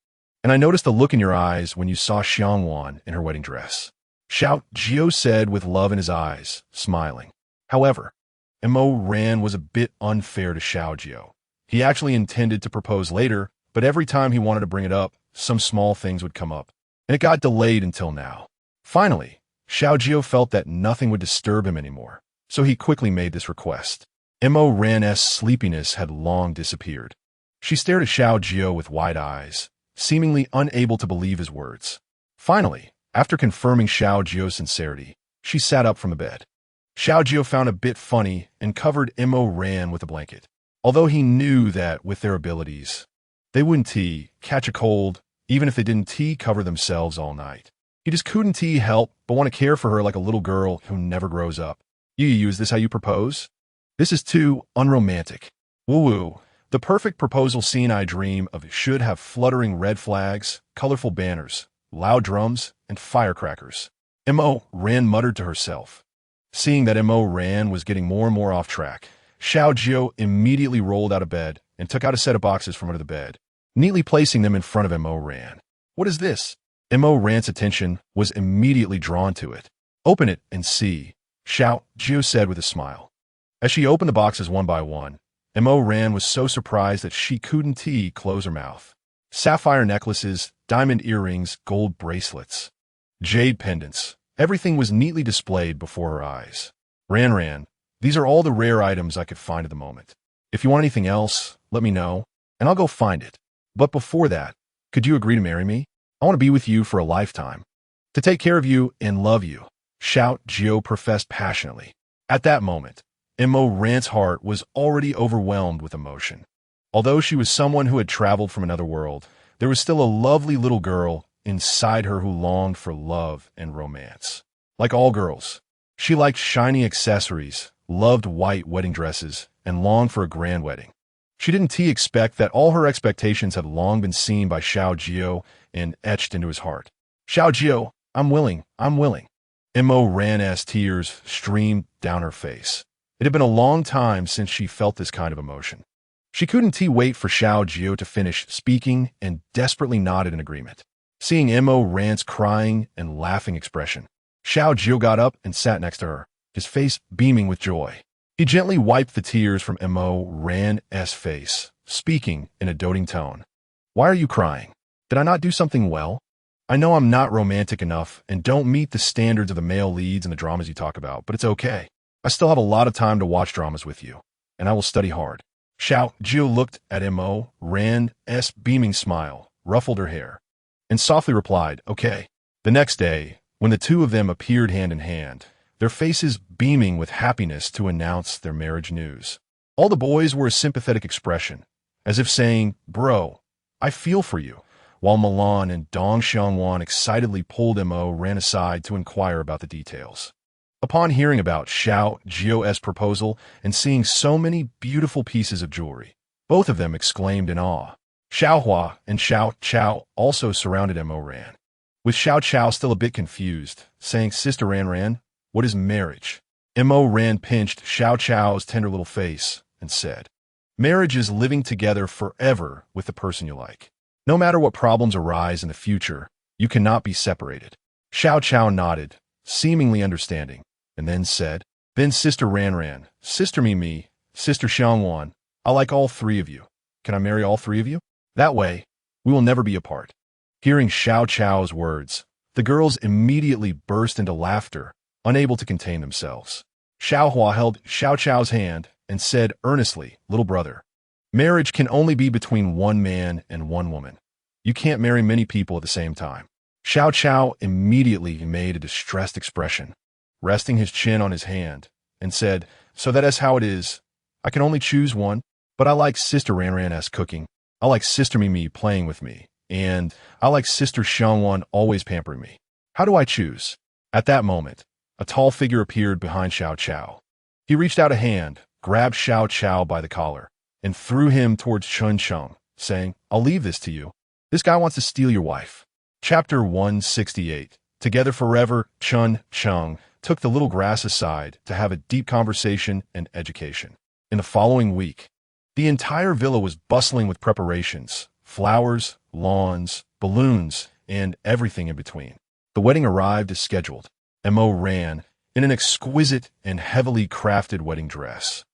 and I noticed the look in your eyes when you saw Xiangwan in her wedding dress," Xiao Jiu said with love in his eyes, smiling. However, Mo Ran was a bit unfair to Xiao Jiu. He actually intended to propose later, but every time he wanted to bring it up, some small things would come up, and it got delayed until now. Finally, Xiao Jiu felt that nothing would disturb him anymore, so he quickly made this request. Mo Ran's sleepiness had long disappeared. She stared at Xiao Jiu with wide eyes, seemingly unable to believe his words. Finally, after confirming Xiao Jiu's sincerity, she sat up from the bed. Xiao Jiu found it a bit funny and covered Mo Ran with a blanket. Although he knew that with their abilities, they wouldn't catch a cold, even if they didn't cover themselves all night. He just couldn't help but want to care for her like a little girl who never grows up. Is this how you propose? This is too unromantic. Woo-woo. The perfect proposal scene I dream of should have fluttering red flags, colorful banners, loud drums, and firecrackers. Mo Ran muttered to herself. Seeing that Mo Ran was getting more and more off track, Xiao Jiu immediately rolled out of bed and took out a set of boxes from under the bed, neatly placing them in front of Mo Ran. "What is this?" Mo Ran's attention was immediately drawn to it. "Open it and see," Xiao Jiu said with a smile. As she opened the boxes one by one, Mo Ran was so surprised that she couldn't close her mouth. Sapphire necklaces, diamond earrings, gold bracelets, jade pendants, everything was neatly displayed before her eyes. Ran, these are all the rare items I could find at the moment. If you want anything else, let me know, and I'll go find it. But before that, could you agree to marry me? I want to be with you for a lifetime. To take care of you and love you," Xiao Jiu professed passionately. At that moment, Mo Ran's heart was already overwhelmed with emotion. Although she was someone who had traveled from another world, there was still a lovely little girl inside her who longed for love and romance. Like all girls, she liked shiny accessories, loved white wedding dresses, and longed for a grand wedding. She didn't expect that all her expectations had long been seen by Xiao Jiu and etched into his heart. "Xiao Jiu, I'm willing. Mo Ran's tears streamed down her face. It had been a long time since she felt this kind of emotion. She couldn't wait for Xiao Jiu to finish speaking and desperately nodded in agreement. Seeing Mo Ran's crying and laughing expression, Xiao Jiu got up and sat next to her. his face beaming with joy. He gently wiped the tears from Mo Ran's face, speaking in a doting tone. Why are you crying? Did I not do something well? I know I'm not romantic enough and don't meet the standards of the male leads in the dramas you talk about, but it's okay. I still have a lot of time to watch dramas with you, and I will study hard. Xiao Jiu looked at Mo Ran's beaming smile, ruffled her hair, and softly replied, okay. The next day, when the two of them appeared hand in hand, their faces beaming with happiness to announce their marriage news. All the boys were a sympathetic expression, as if saying, bro, I feel for you, while Milan and Dong Xiangwan excitedly pulled Mo Ran aside to inquire about the details. Upon hearing about Xiao Jiu's proposal and seeing so many beautiful pieces of jewelry, both of them exclaimed in awe. Xiao Hua and Xiao Chao also surrounded Mo Ran, with Xiao Chao still a bit confused, saying, Sister Ran, what is marriage? Mo Ran pinched Xiao Chao's tender little face and said, marriage is living together forever with the person you like. No matter what problems arise in the future, you cannot be separated. Xiao Chao nodded, seemingly understanding, and then said, then Sister Ran, Sister Mimi, Sister Xiangwan, I like all three of you. Can I marry all three of you? That way, we will never be apart. Hearing Xiao Chao's words, the girls immediately burst into laughter, unable to contain themselves. Xiao Hua held Xiao Chao's hand and said earnestly, little brother, marriage can only be between one man and one woman. You can't marry many people at the same time. Xiao Chao immediately made a distressed expression, resting his chin on his hand, and said, so that is how it is. I can only choose one, but I like Sister Ran's cooking. I like Sister Mimi playing with me, and I like Sister Xiangwan always pampering me. How do I choose? At that moment, a tall figure appeared behind Xiao Chao. He reached out a hand, grabbed Xiao Chao by the collar, and threw him towards Chun Chung, saying, I'll leave this to you. This guy wants to steal your wife. Chapter 168. Together forever, Chun Chung took the little grass aside to have a deep conversation and education. In the following week, the entire villa was bustling with preparations, flowers, lawns, balloons, and everything in between. The wedding arrived as scheduled. Mo Ran, in an exquisite and heavily crafted wedding dress,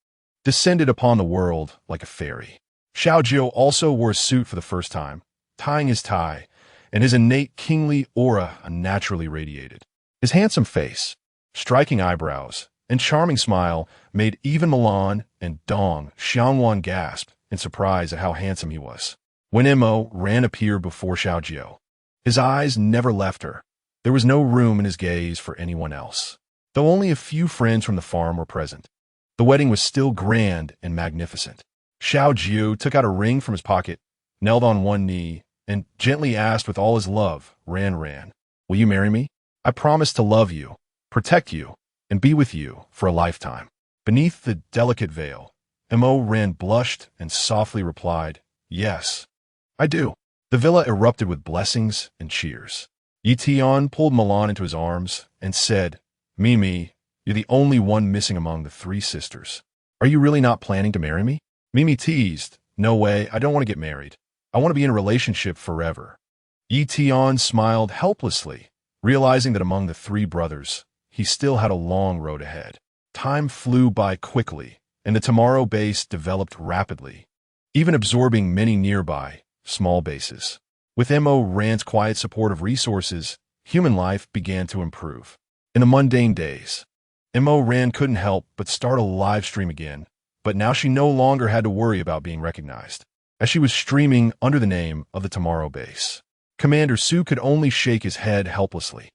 descended upon the world like a fairy. Xiao Jiu also wore a suit for the first time, tying his tie, and his innate kingly aura unnaturally radiated. His handsome face, striking eyebrows, and charming smile made even Milan and Dong Xiangwan gasp in surprise at how handsome he was. When Mo Ran appeared before Xiao Jiu, his eyes never left her. There was no room in his gaze for anyone else, though only a few friends from the farm were present. The wedding was still grand and magnificent. Xiao Jiu took out a ring from his pocket, knelt on one knee, and gently asked with all his love, Ran, will you marry me? I promise to love you, protect you, and be with you for a lifetime. Beneath the delicate veil, Mo Ran blushed and softly replied, yes, I do. The villa erupted with blessings and cheers. Yi Tian pulled Milan into his arms and said, Mimi, you're the only one missing among the three sisters. Are you really not planning to marry me? Mimi teased, no way, I don't want to get married. I want to be in a relationship forever. Yi Tian smiled helplessly, realizing that among the three brothers, he still had a long road ahead. Time flew by quickly, and the Tomorrow base developed rapidly, even absorbing many nearby, small bases. With Mo Ran's quiet support of resources, human life began to improve. In the mundane days, Mo Ran couldn't help but start a live stream again, but now she no longer had to worry about being recognized, as she was streaming under the name of the Tomorrow base. Commander Su could only shake his head helplessly.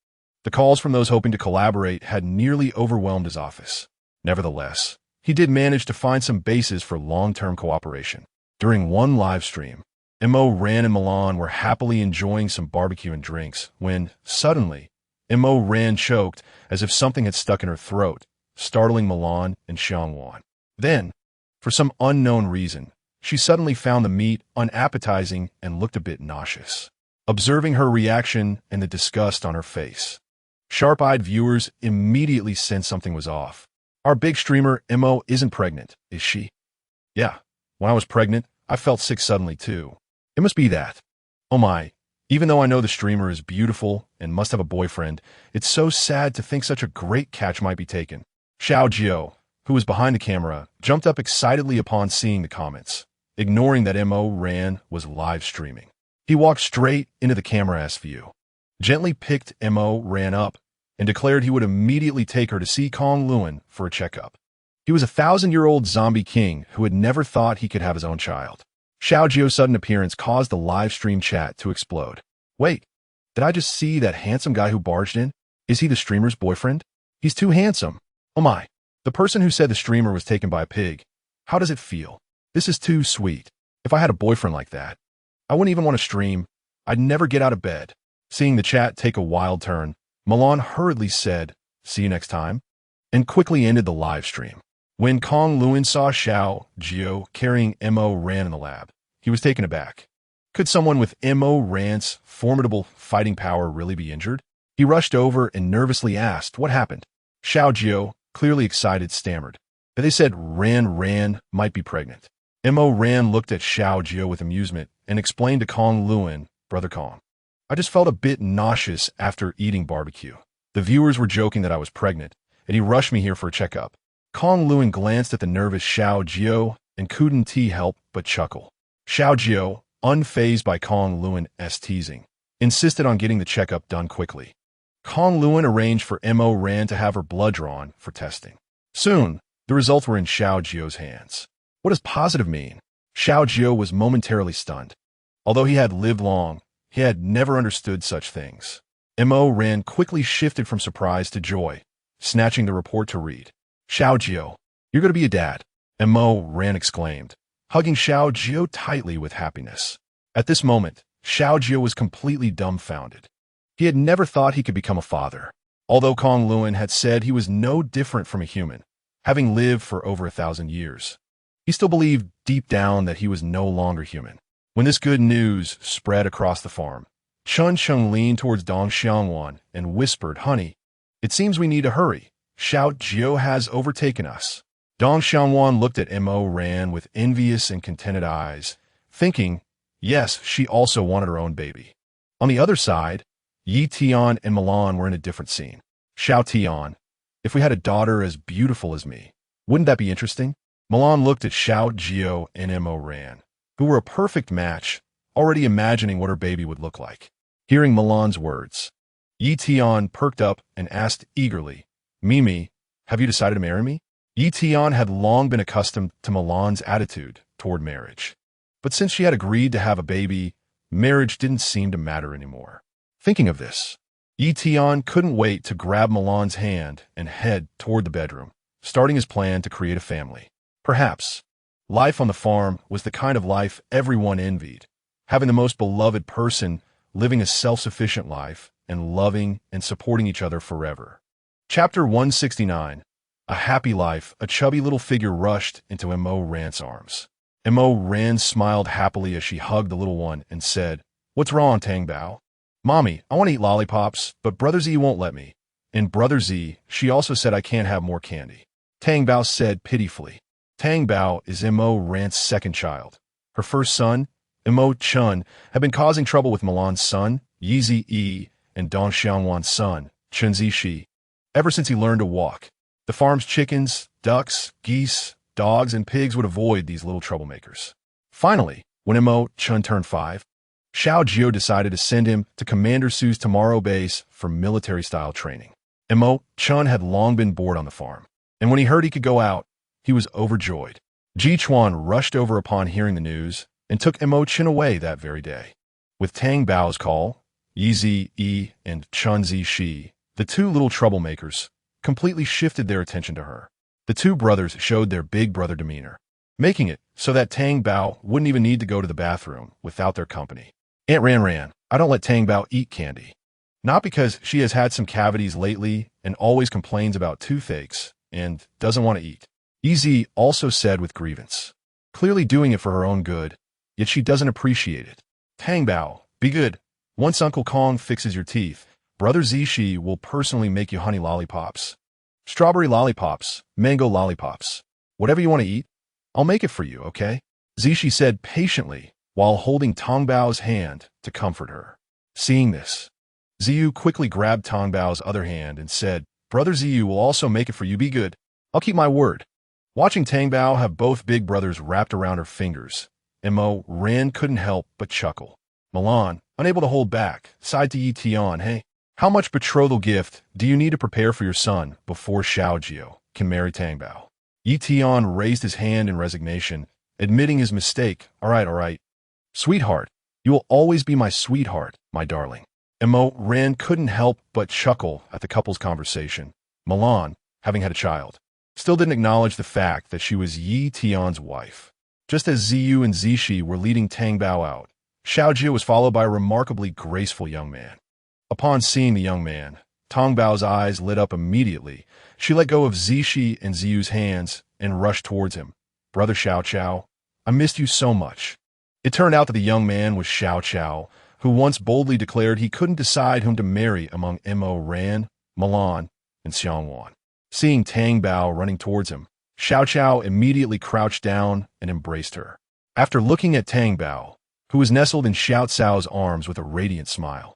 The calls from those hoping to collaborate had nearly overwhelmed his office. Nevertheless, he did manage to find some bases for long-term cooperation. During one live stream, Mo Ran and Milan were happily enjoying some barbecue and drinks when, suddenly, Mo Ran choked as if something had stuck in her throat, startling Milan and Xiangwan. Then, for some unknown reason, she suddenly found the meat unappetizing and looked a bit nauseous. Observing her reaction and the disgust on her face, sharp-eyed viewers immediately sensed something was off. Our big streamer, Mo, isn't pregnant, is she? Yeah, when I was pregnant, I felt sick suddenly too. It must be that. Oh my, even though I know the streamer is beautiful and must have a boyfriend, it's so sad to think such a great catch might be taken. Xiao Jiu, who was behind the camera, jumped up excitedly upon seeing the comments, ignoring that Mo Ran was live streaming. He walked straight into the camera's view, gently picked Mo Ran up, and declared he would immediately take her to see Kong Luan for a checkup. He was a 1,000-year-old zombie king who had never thought he could have his own child. Xiao Jiu's sudden appearance caused the live stream chat to explode. Wait, did I just see that handsome guy who barged in? Is he the streamer's boyfriend? He's too handsome. Oh my. The person who said the streamer was taken by a pig. How does it feel? This is too sweet. If I had a boyfriend like that, I wouldn't even want to stream. I'd never get out of bed. Seeing the chat take a wild turn, Milan hurriedly said, "See you next time," and quickly ended the live stream. When Kong Luan saw Xiao Jiu carrying Mo Ran in the lab, he was taken aback. Could someone with Mo Ran's formidable fighting power really be injured? He rushed over and nervously asked what happened. Xiao Jiu, clearly excited, stammered. They said Ran might be pregnant. Mo Ran looked at Xiao Jiu with amusement and explained to Kong Luan, "Brother Kong, I just felt a bit nauseous after eating barbecue. The viewers were joking that I was pregnant, and he rushed me here for a checkup." Kong Luan glanced at the nervous Xiao Jiu and couldn't help but chuckle. Xiao Jiu, unfazed by Kong Luan's teasing, insisted on getting the checkup done quickly. Kong Luan arranged for Mo Ran to have her blood drawn for testing. Soon, the results were in Xiao Jiu's hands. What does positive mean? Xiao Jiu was momentarily stunned. Although he had lived long, he had never understood such things. Mo Ran quickly shifted from surprise to joy, snatching the report to read. "Xiao Jiu, you're going to be a dad," Mo Ran exclaimed, hugging Xiao Jiu tightly with happiness. At this moment, Xiao Jiu was completely dumbfounded. He had never thought he could become a father. Although Kong Luan had said he was no different from a human, having lived for over 1,000 years, he still believed deep down that he was no longer human. When this good news spread across the farm, Chun Chung leaned towards Dong Xiangwan and whispered, "Honey, it seems we need to hurry. Xiao Jiu has overtaken us." Dong Xiangwan looked at Mo Ran with envious and contented eyes, thinking, yes, she also wanted her own baby. On the other side, Yi Tian and Milan were in a different scene. "Xiao Tian, if we had a daughter as beautiful as me, wouldn't that be interesting?" Milan looked at Xiao Jiu and Mo Ran, who were a perfect match, already imagining what her baby would look like. Hearing Milan's words, Yi Tian perked up and asked eagerly, "Mimi, have you decided to marry me?" Yi Tian had long been accustomed to Milan's attitude toward marriage. But since she had agreed to have a baby, marriage didn't seem to matter anymore. Thinking of this, Yi Tian couldn't wait to grab Milan's hand and head toward the bedroom, starting his plan to create a family. Perhaps life on the farm was the kind of life everyone envied, having the most beloved person living a self-sufficient life and loving and supporting each other forever. Chapter 169. A happy life. A chubby little figure rushed into Mo Ran's arms. Mo Ran smiled happily as she hugged the little one and said, "What's wrong, Tang Bao?" "Mommy, I want to eat lollipops, but Brother Z won't let me. And Brother Z, she also said I can't have more candy," Tang Bao said pitifully. Tang Bao is Mo Ran's second child. Her first son, Mo Chun, had been causing trouble with Milan's son, Yi Zi and Dong Xiangwan's son, Chun Zi ever since he learned to walk. The farm's chickens, ducks, geese, dogs, and pigs would avoid these little troublemakers. Finally, when Mo Chun turned 5, Xiao Jiu decided to send him to Commander Su's Tomorrow base for military-style training. Mo Chun had long been bored on the farm, and when he heard he could go out, he was overjoyed. Ji Chuan rushed over upon hearing the news and took Mo Chun away that very day. With Tang Bao's call, Yi Zi and Chun Zi, the two little troublemakers, completely shifted their attention to her. The two brothers showed their big brother demeanor, making it so that Tang Bao wouldn't even need to go to the bathroom without their company. Aunt Ran, I don't let Tang Bao eat candy. Not because she has had some cavities lately and always complains about toothaches and doesn't want to eat. Yi also said with grievance, clearly doing it for her own good, yet she doesn't appreciate it. Tang Bao, be good. Once Uncle Kong fixes your teeth, Brother Zishi will personally make you honey lollipops. Strawberry lollipops, mango lollipops. Whatever you want to eat, I'll make it for you, okay? Zishi said patiently while holding Tong Bao's hand to comfort her. Seeing this, Ziyu quickly grabbed Tong Bao's other hand and said, Brother Ziyu will also make it for you, be good. I'll keep my word. Watching Tang Bao have both big brothers wrapped around her fingers, Mo Ran couldn't help but chuckle. Milan, unable to hold back, sighed to Yi Tian, hey, how much betrothal gift do you need to prepare for your son before Xiao Jiu can marry Tang Bao? Yi Tian raised his hand in resignation, admitting his mistake. All right. Sweetheart, you will always be my sweetheart, my darling. Mo Ran couldn't help but chuckle at the couple's conversation. Milan, having had a child, still didn't acknowledge the fact that she was Yi Tian's wife. Just as Ziyu and Zixi were leading Tang Bao out, Xiao Jiu was followed by a remarkably graceful young man. Upon seeing the young man, Tang Bao's eyes lit up immediately. She let go of Zixi and Ziyu's hands and rushed towards him. Brother Xiao, I missed you so much. It turned out that the young man was Xiao, who once boldly declared he couldn't decide whom to marry among Mo Ran, Milan, and Xiangwan. Seeing Tang Bao running towards him, Xiao immediately crouched down and embraced her. After looking at Tang Bao, who was nestled in Xiao Cao's arms with a radiant smile,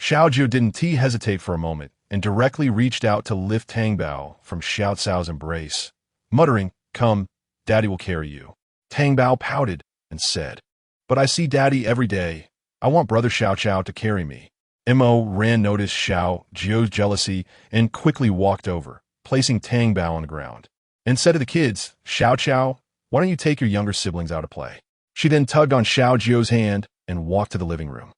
Xiao Jiu didn't hesitate for a moment and directly reached out to lift Tang Bao from Xiao Cao's embrace, muttering, "Come, Daddy will carry you." Tang Bao pouted and said, "But I see Daddy every day. I want Brother Xiao to carry me." Mo Ran noticed Xiao Jiu's jealousy and quickly walked over, placing Tang Bao on the ground, and said to the kids, "Xiao, why don't you take your younger siblings out to play?" She then tugged on Xiao Jiu's hand and walked to the living room.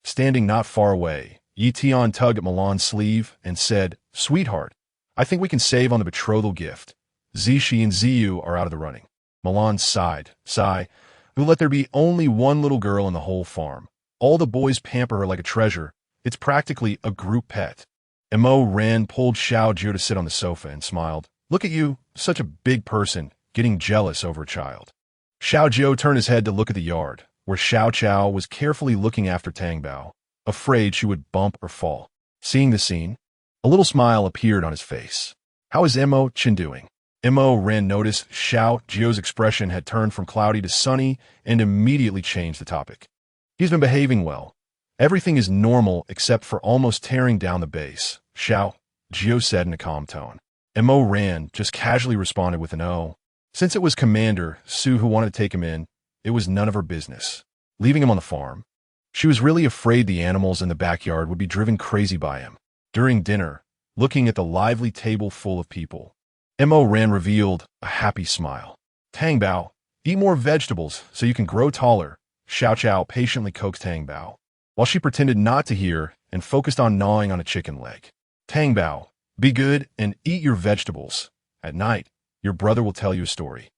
Standing not far away, Yi Tian tugged at Milan's sleeve and said, "Sweetheart, I think we can save on the betrothal gift. Zixi and Ziyu are out of the running." Milan sighed, "Who let there be only one little girl in the whole farm. All the boys pamper her like a treasure. It's practically a group pet." Mo Ran pulled Xiao Jiu to sit on the sofa and smiled. "Look at you, such a big person, getting jealous over a child." Xiao Jiu turned his head to look at the yard, where Xiao was carefully looking after Tang Bao, afraid she would bump or fall. Seeing the scene, a little smile appeared on his face. "How is Mo Chin doing?" Mo Ran noticed Xiao Jiu's expression had turned from cloudy to sunny and immediately changed the topic. "He's been behaving well. Everything is normal except for almost tearing down the base," Xiao Jiu said in a calm tone. Mo Ran just casually responded with an "oh." Since it was Commander Su who wanted to take him in, it was none of her business. Leaving him on the farm, she was really afraid the animals in the backyard would be driven crazy by him. During dinner, looking at the lively table full of people, Mo Ran revealed a happy smile. "Tang Bao, eat more vegetables so you can grow taller," Xiao patiently coaxed Tang Bao, while she pretended not to hear and focused on gnawing on a chicken leg. "Tang Bao, be good and eat your vegetables. At night, your brother will tell you a story."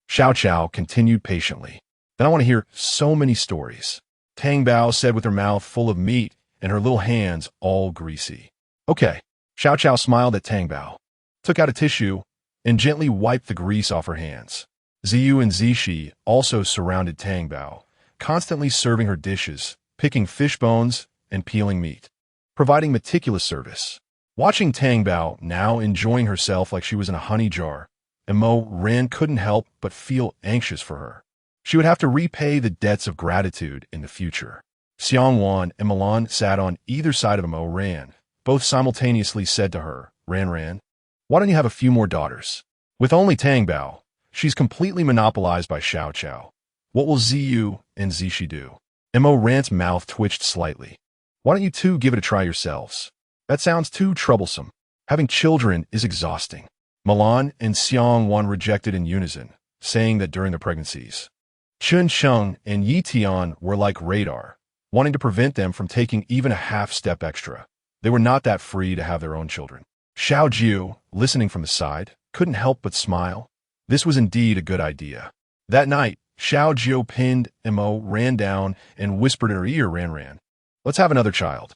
Xiao continued patiently. "Then I want to hear so many stories," Tang Bao said with her mouth full of meat and her little hands all greasy. "Okay." Xiao smiled at Tang Bao, took out a tissue, and gently wiped the grease off her hands. Ziyu and Zixi also surrounded Tang Bao, constantly serving her dishes, picking fish bones and peeling meat, providing meticulous service. Watching Tang Bao now enjoying herself like she was in a honey jar, Mo Ran couldn't help but feel anxious for her. She would have to repay the debts of gratitude in the future. Xiangwan and Milan sat on either side of Mo Ran. Both simultaneously said to her, Ran, why don't you have a few more daughters? With only Tang Bao, she's completely monopolized by Xiao. What will Ziyu and Zixi do? Mo Ran's mouth twitched slightly. Why don't you two give it a try yourselves? That sounds too troublesome. Having children is exhausting. Milan and Xiangwan rejected in unison, saying that during their pregnancies, Chun Sheng and Yi Tian were like radar, wanting to prevent them from taking even a half step extra. They were not that free to have their own children. Xiao Jiu, listening from the side, couldn't help but smile. This was indeed a good idea. That night, Xiao Jiu pinned Mo Ran down and whispered in her ear, Ran, let's have another child.